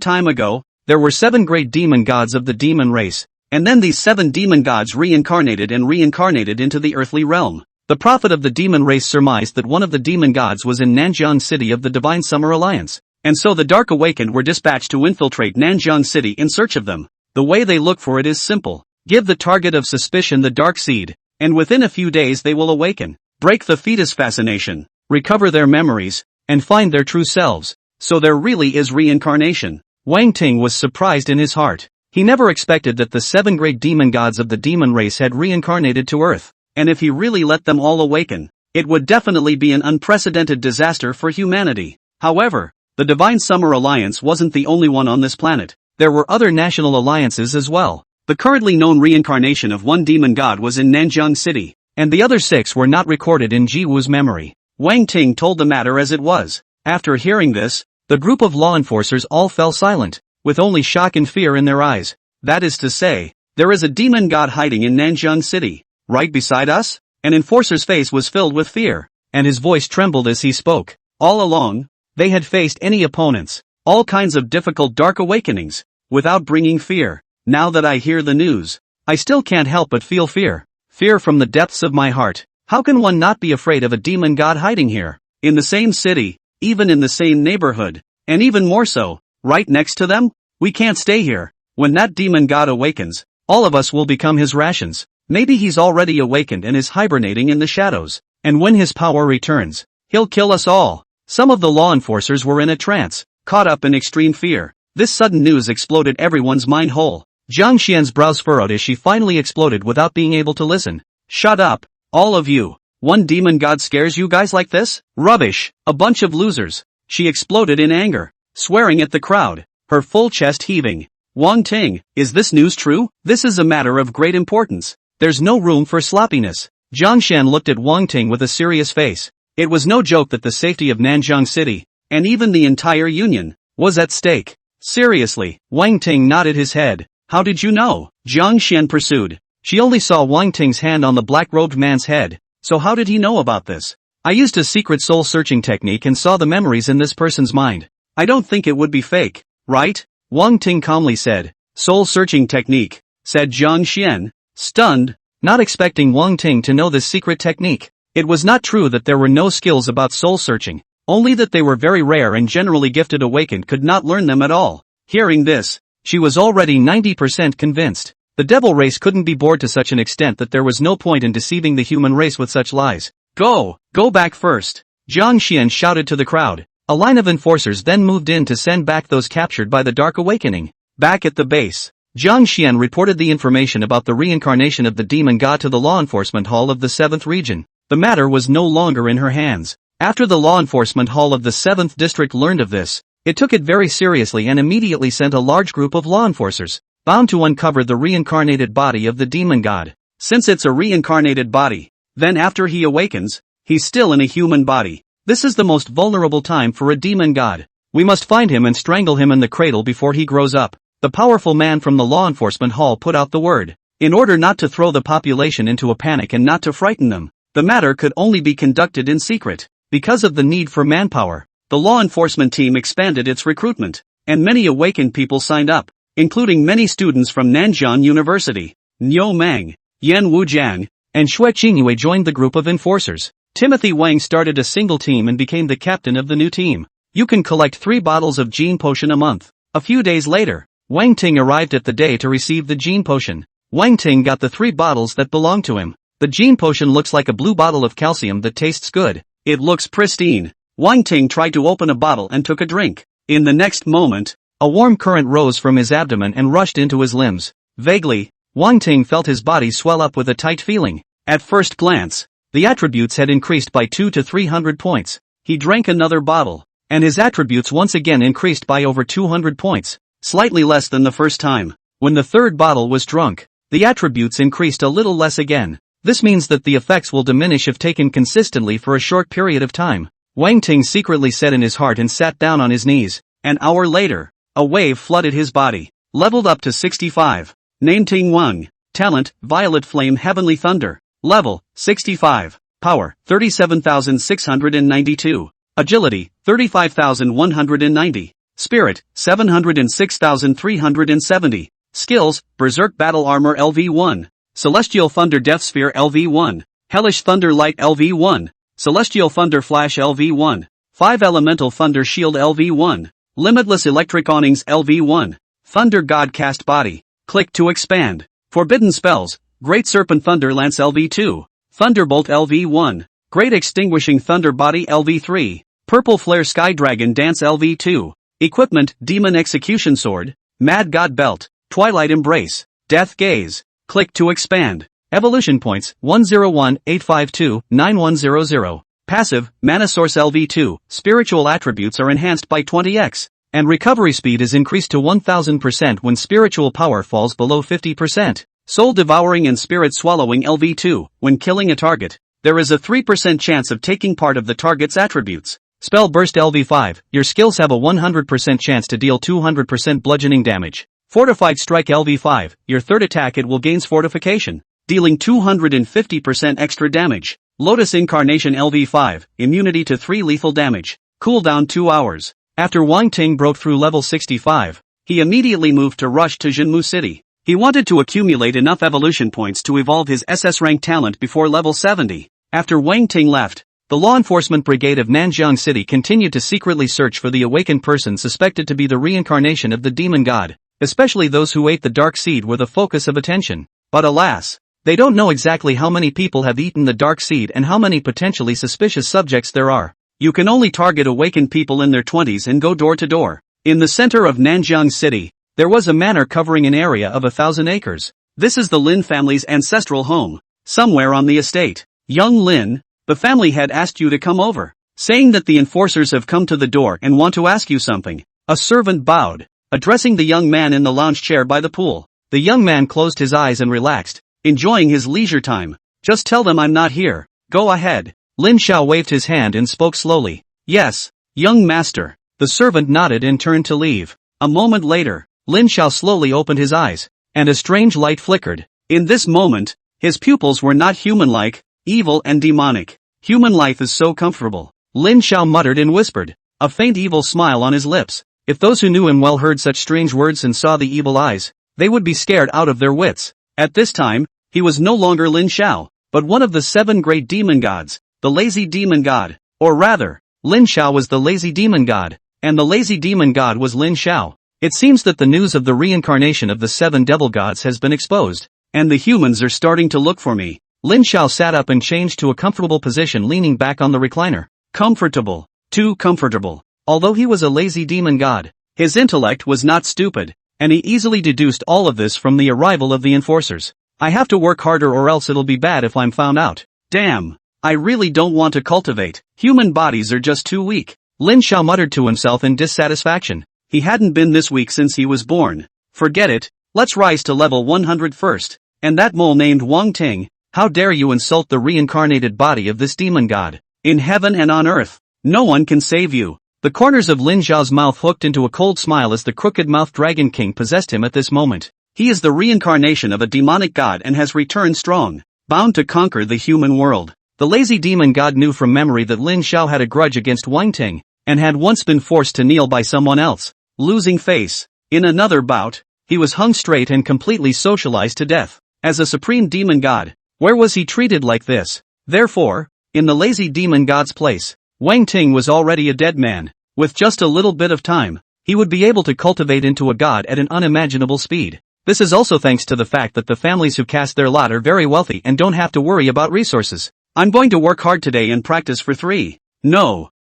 time ago, there were 7 great demon gods of the demon race, and then these 7 demon gods reincarnated into the earthly realm. The prophet of the demon race surmised that one of the demon gods was in Nanjiang City of the Divine Summer Alliance, and so the Dark Awakened were dispatched to infiltrate Nanjiang City in search of them. The way they look for it is simple. Give the target of suspicion the dark seed, and within a few days they will awaken, break the fetus fascination, recover their memories, and find their true selves. So there really is reincarnation. Wang Ting was surprised in his heart. He never expected that the 7 great demon gods of the demon race had reincarnated to Earth, and if he really let them all awaken, it would definitely be an unprecedented disaster for humanity. However, the Divine Summer Alliance wasn't the only one on this planet. There were other national alliances as well. The currently known reincarnation of one demon god was in Nanjiang City, and the other 6 were not recorded in Ji Wu's memory. Wang Ting told the matter as it was. After hearing this, the group of law enforcers all fell silent, with only shock and fear in their eyes. That is to say, there is a demon god hiding in Nanjiang City, right beside us? An enforcer's face was filled with fear, and his voice trembled as he spoke. All along, they had faced any opponents, all kinds of difficult dark awakenings, without bringing fear. Now that I hear the news, I still can't help but feel fear. Fear from the depths of my heart. How can one not be afraid of a demon god hiding here? In the same city, even in the same neighborhood, and even more so, right next to them? We can't stay here. When that demon god awakens, all of us will become his rations. Maybe he's already awakened and is hibernating in the shadows, and when his power returns, he'll kill us all. Some of the law enforcers were in a trance, caught up in extreme fear. This sudden news exploded everyone's mind whole. Zhang Xian's brows furrowed as she finally exploded without being able to listen. Shut up, all of you. One demon god scares you guys like this? Rubbish, a bunch of losers. She exploded in anger, swearing at the crowd, her full chest heaving. Wang Ting, is this news true? This is a matter of great importance. There's no room for sloppiness. Zhang Xian looked at Wang Ting with a serious face. It was no joke that the safety of Nanjiang City, and even the entire Union, was at stake. Seriously, Wang Ting nodded his head. How did you know? Zhang Xian pursued. She only saw Wang Ting's hand on the black-robed man's head, so how did he know about this? I used a secret soul-searching technique and saw the memories in this person's mind. I don't think it would be fake, right? Wang Ting calmly said. Soul-searching technique, said Zhang Xian, stunned, not expecting Wang Ting to know this secret technique. It was not true that there were no skills about soul-searching, only that they were very rare and generally gifted awakened could not learn them at all. Hearing this, she was already 90% convinced. The devil race couldn't be bored to such an extent that there was no point in deceiving the human race with such lies. Go back first. Zhang Xian shouted to the crowd. A line of enforcers then moved in to send back those captured by the Dark Awakening. Back at the base, Zhang Xian reported the information about the reincarnation of the demon god to the law enforcement hall of the 7th region. The matter was no longer in her hands. After the law enforcement hall of the 7th district learned of this, it took it very seriously and immediately sent a large group of law enforcers, bound to uncover the reincarnated body of the demon god. Since it's a reincarnated body, then after he awakens, he's still in a human body. This is the most vulnerable time for a demon god. We must find him and strangle him in the cradle before he grows up. The powerful man from the law enforcement hall put out the word. In order not to throw the population into a panic and not to frighten them, the matter could only be conducted in secret. Because of the need for manpower, the law enforcement team expanded its recruitment, and many awakened people signed up, including many students from Nanjiang University. Niu Mang, Yan Wujiang, and Xue Qingyue joined the group of enforcers. Timothy Wang started a single team and became the captain of the new team. You can collect 3 bottles of Gene Potion a month. A few days later, Wang Ting arrived at the day to receive the Gene Potion. Wang Ting got the 3 bottles that belonged to him. The Gene Potion looks like a blue bottle of calcium that tastes good. It looks pristine. Wang Ting tried to open a bottle and took a drink. In the next moment, a warm current rose from his abdomen and rushed into his limbs. Vaguely, Wang Ting felt his body swell up with a tight feeling. At first glance, the attributes had increased by 200 to 300 points. He drank another bottle, and his attributes once again increased by over 200 points, slightly less than the first time. When the third bottle was drunk, the attributes increased a little less again. This means that the effects will diminish if taken consistently for a short period of time. Wang Ting secretly said in his heart and sat down on his knees. An hour later, a wave flooded his body. Leveled up to 65. Name Ting Wang. Talent, Violet Flame Heavenly Thunder. Level, 65. Power, 37,692. Agility, 35,190. Spirit, 706,370. Skills, Berserk Battle Armor LV1. Celestial Thunder Death Sphere LV1. Hellish Thunder Light LV1. Celestial Thunder Flash LV1. 5 Elemental Thunder Shield LV1. Limitless Electric Awnings LV1. Thunder God Cast Body. Click to expand. Forbidden Spells, Great Serpent Thunder Lance LV2. Thunderbolt LV1. Great Extinguishing Thunder Body LV3. Purple Flare Sky Dragon Dance LV2. Equipment, Demon Execution Sword. Mad God Belt. Twilight Embrace. Death Gaze. Click to expand. Evolution Points, 101-852-9100. Passive, Mana Source LV2, spiritual attributes are enhanced by 20x, and recovery speed is increased to 1000% when spiritual power falls below 50%. Soul Devouring and Spirit Swallowing LV2, when killing a target, there is a 3% chance of taking part of the target's attributes. Spell Burst LV5, your skills have a 100% chance to deal 200% bludgeoning damage. Fortified Strike LV5, your third attack it will gains fortification, dealing 250% extra damage. Lotus Incarnation LV5, immunity to 3 lethal damage. Cooldown 2 hours. After Wang Ting broke through level 65, he immediately moved to rush to Jinmu City. He wanted to accumulate enough evolution points to evolve his SS rank talent before level 70. After Wang Ting left, the law enforcement brigade of Nanjiang City continued to secretly search for the awakened person suspected to be the reincarnation of the demon god. Especially those who ate the dark seed were the focus of attention. But alas, they don't know exactly how many people have eaten the dark seed and how many potentially suspicious subjects there are. You can only target awakened people in their 20s and go door to door. In the center of Nanjiang City, there was a manor covering an area of 1,000 acres. This is the Lin family's ancestral home. Somewhere on the estate, young Lin, the family had asked you to come over, saying that the enforcers have come to the door and want to ask you something. A servant bowed, addressing the young man in the lounge chair by the pool. The young man closed his eyes and relaxed, enjoying his leisure time. Just tell them I'm not here. Go ahead. Lin Xiao waved his hand and spoke slowly. Yes, young master. The servant nodded and turned to leave. A moment later, Lin Xiao slowly opened his eyes, and a strange light flickered. In this moment, his pupils were not human-like, evil and demonic. Human life is so comfortable. Lin Xiao muttered and whispered, a faint evil smile on his lips. If those who knew him well heard such strange words and saw the evil eyes, they would be scared out of their wits. At this time, he was no longer Lin Xiao, but one of the 7 great demon gods, the lazy demon god. Or rather, Lin Xiao was the lazy demon god, and the lazy demon god was Lin Xiao. It seems that the news of the reincarnation of the 7 devil gods has been exposed, and the humans are starting to look for me. Lin Xiao sat up and changed to a comfortable position leaning back on the recliner. Comfortable. Too comfortable. Although he was a lazy demon god, his intellect was not stupid, and he easily deduced all of this from the arrival of the enforcers. I have to work harder or else it'll be bad if I'm found out. Damn. I really don't want to cultivate. Human bodies are just too weak. Lin Xiao muttered to himself in dissatisfaction. He hadn't been this weak since he was born. Forget it. Let's rise to level 100 first. And that mole named Wang Ting, how dare you insult the reincarnated body of this demon god? In heaven and on earth, no one can save you. The corners of Lin Xiao's mouth hooked into a cold smile as the crooked-mouthed Dragon King possessed him at this moment. He is the reincarnation of a demonic god and has returned strong, bound to conquer the human world. The lazy demon god knew from memory that Lin Xiao had a grudge against Wang Ting, and had once been forced to kneel by someone else. Losing face. In another bout, he was hung straight and completely socialized to death. As a supreme demon god, where was he treated like this? Therefore, In the lazy demon god's place, Wang Ting was already a dead man. With just a little bit of time, he would be able to cultivate into a god at an unimaginable speed. This is also thanks to the fact that the families who cast their lot are very wealthy and don't have to worry about resources. I'm going to work hard today and practice for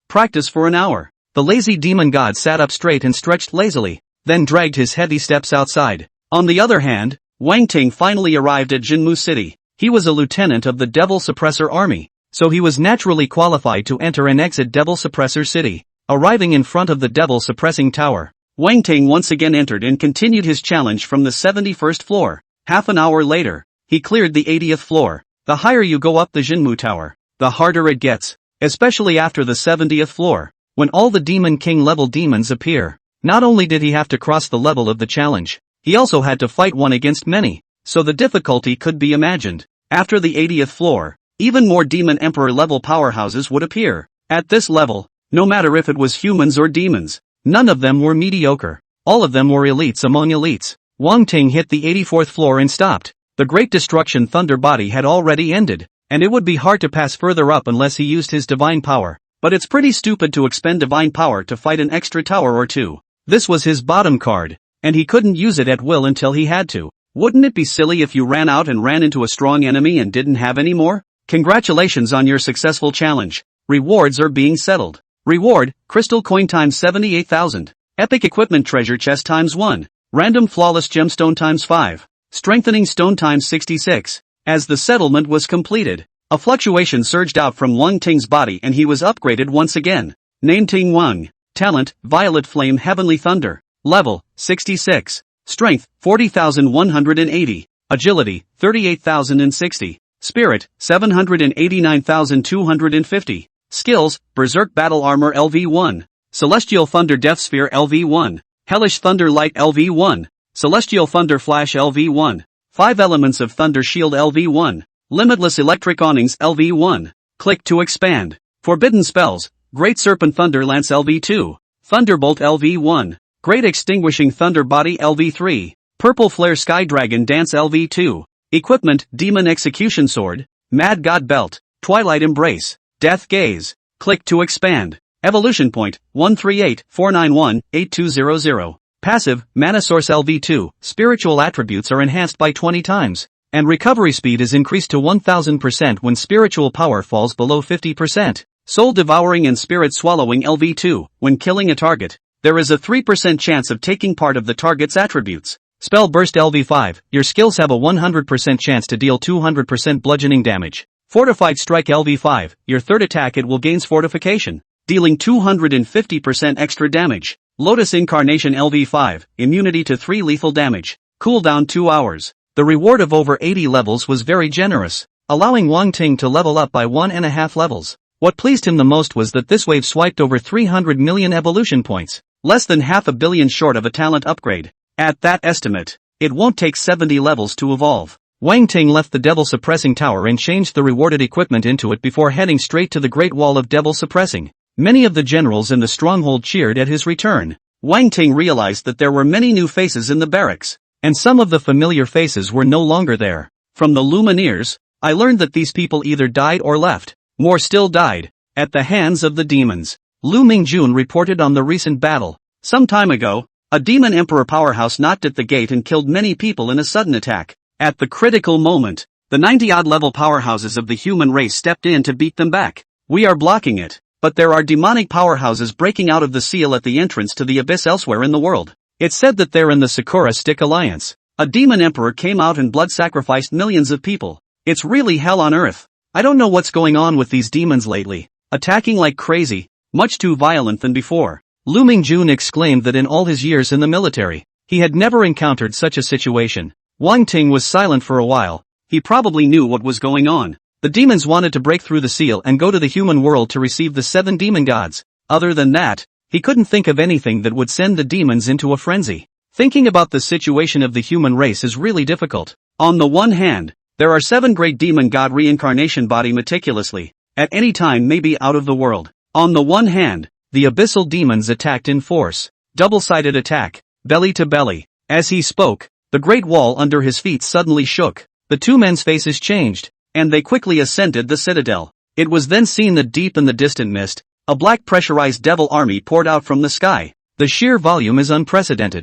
practice for an hour. The lazy demon god sat up straight and stretched lazily, then dragged his heavy steps outside. On the other hand, Wang Ting finally arrived at Jinmu City. He was a lieutenant of the Devil Suppressor Army, so he was naturally qualified to enter and exit Devil Suppressor City. Arriving in front of the Devil Suppressing Tower, Wang Ting once again entered and continued his challenge from the 71st floor. Half an hour later, he cleared the 80th floor. The higher you go up the Jinmu Tower, the harder it gets, especially after the 70th floor, when all the Demon King level demons appear. Not only did he have to cross the level of the challenge, he also had to fight one against many, so the difficulty could be imagined. After the 80th floor, even more Demon Emperor level powerhouses would appear. At this level, no matter if it was humans or demons, none of them were mediocre. All of them were elites among elites. Wang Ting hit the 84th floor and stopped. The Great Destruction Thunder Body had already ended, and it would be hard to pass further up unless he used his divine power. But it's pretty stupid to expend divine power to fight an extra tower or two. This was his bottom card, and he couldn't use it at will until he had to. Wouldn't it be silly if you ran out and ran into a strong enemy and didn't have any more? Congratulations on your successful challenge. Rewards are being settled. Reward, Crystal Coin times 78,000. Epic Equipment Treasure Chest times 1. Random Flawless Gemstone times 5. Strengthening Stone times 66. As the settlement was completed, a fluctuation surged out from Wang Ting's body and he was upgraded once again. Name Ting Wang. Talent, Violet Flame Heavenly Thunder. Level, 66. Strength, 40,180. Agility, 38,060. Spirit, 789,250. Skills, Berserk Battle Armor LV1. Celestial Thunder Death Sphere LV1. Hellish Thunder Light LV1. Celestial Thunder Flash LV1. 5 Elements of Thunder Shield LV1. Limitless Electric Awnings LV1. Click to expand. Forbidden Spells, Great Serpent Thunder Lance LV2. Thunderbolt LV1. Great Extinguishing Thunder Body LV3. Purple Flare Sky Dragon Dance LV2. Equipment, Demon Execution Sword. Mad God Belt. Twilight Embrace. Death Gaze. Click to expand. Evolution Point, 138-491-8200. Passive, Mana Source LV2, spiritual attributes are enhanced by 20 times, and recovery speed is increased to 1000% when spiritual power falls below 50%. Soul Devouring and Spirit Swallowing LV2, when killing a target, there is a 3% chance of taking part of the target's attributes. Spell Burst LV5, your skills have a 100% chance to deal 200% bludgeoning damage. Fortified Strike LV5, your third attack it will gains fortification, dealing 250% extra damage. Lotus Incarnation LV5, immunity to 3 lethal damage. Cooldown 2 hours. The reward of over 80 levels was very generous, allowing Wang Ting to level up by 1.5 levels. What pleased him the most was that this wave swiped over 300 million evolution points, less than half a billion short of a talent upgrade. At that estimate, it won't take 70 levels to evolve. Wang Ting left the Devil Suppressing Tower and changed the rewarded equipment into it before heading straight to the Great Wall of Devil Suppressing. Many of the generals in the stronghold cheered at his return. Wang Ting realized that there were many new faces in the barracks, and some of the familiar faces were no longer there. From the Lumineers, I learned that these people either died or left. More still died, at the hands of the demons. Lu Mingjun reported on the recent battle. Some time ago, a demon emperor powerhouse knocked at the gate and killed many people in a sudden attack. At the critical moment, the 90-odd level powerhouses of the human race stepped in to beat them back. We are blocking it. But there are demonic powerhouses breaking out of the seal at the entrance to the abyss elsewhere in the world. It's said that they're in the Sakura Stick Alliance. A demon emperor came out and blood sacrificed millions of people. It's really hell on earth. I don't know what's going on with these demons lately. Attacking like crazy, much too violent than before. Lu Mingjun exclaimed that in all his years in the military, he had never encountered such a situation. Wang Ting was silent for a while. He probably knew what was going on. The demons wanted to break through the seal and go to the human world to receive the 7 demon gods. Other than that, he couldn't think of anything that would send the demons into a frenzy. Thinking about the situation of the human race is really difficult. On the one hand, there are 7 great demon god reincarnation body meticulously, at any time may be out of the world. On the one hand, the abyssal demons attacked in force. Double-sided attack, belly to belly. As he spoke, the great wall under his feet suddenly shook. The two men's faces changed, and they quickly ascended the citadel. It was then seen that deep in the distant mist, a black pressurized devil army poured out from the sky. The sheer volume is unprecedented.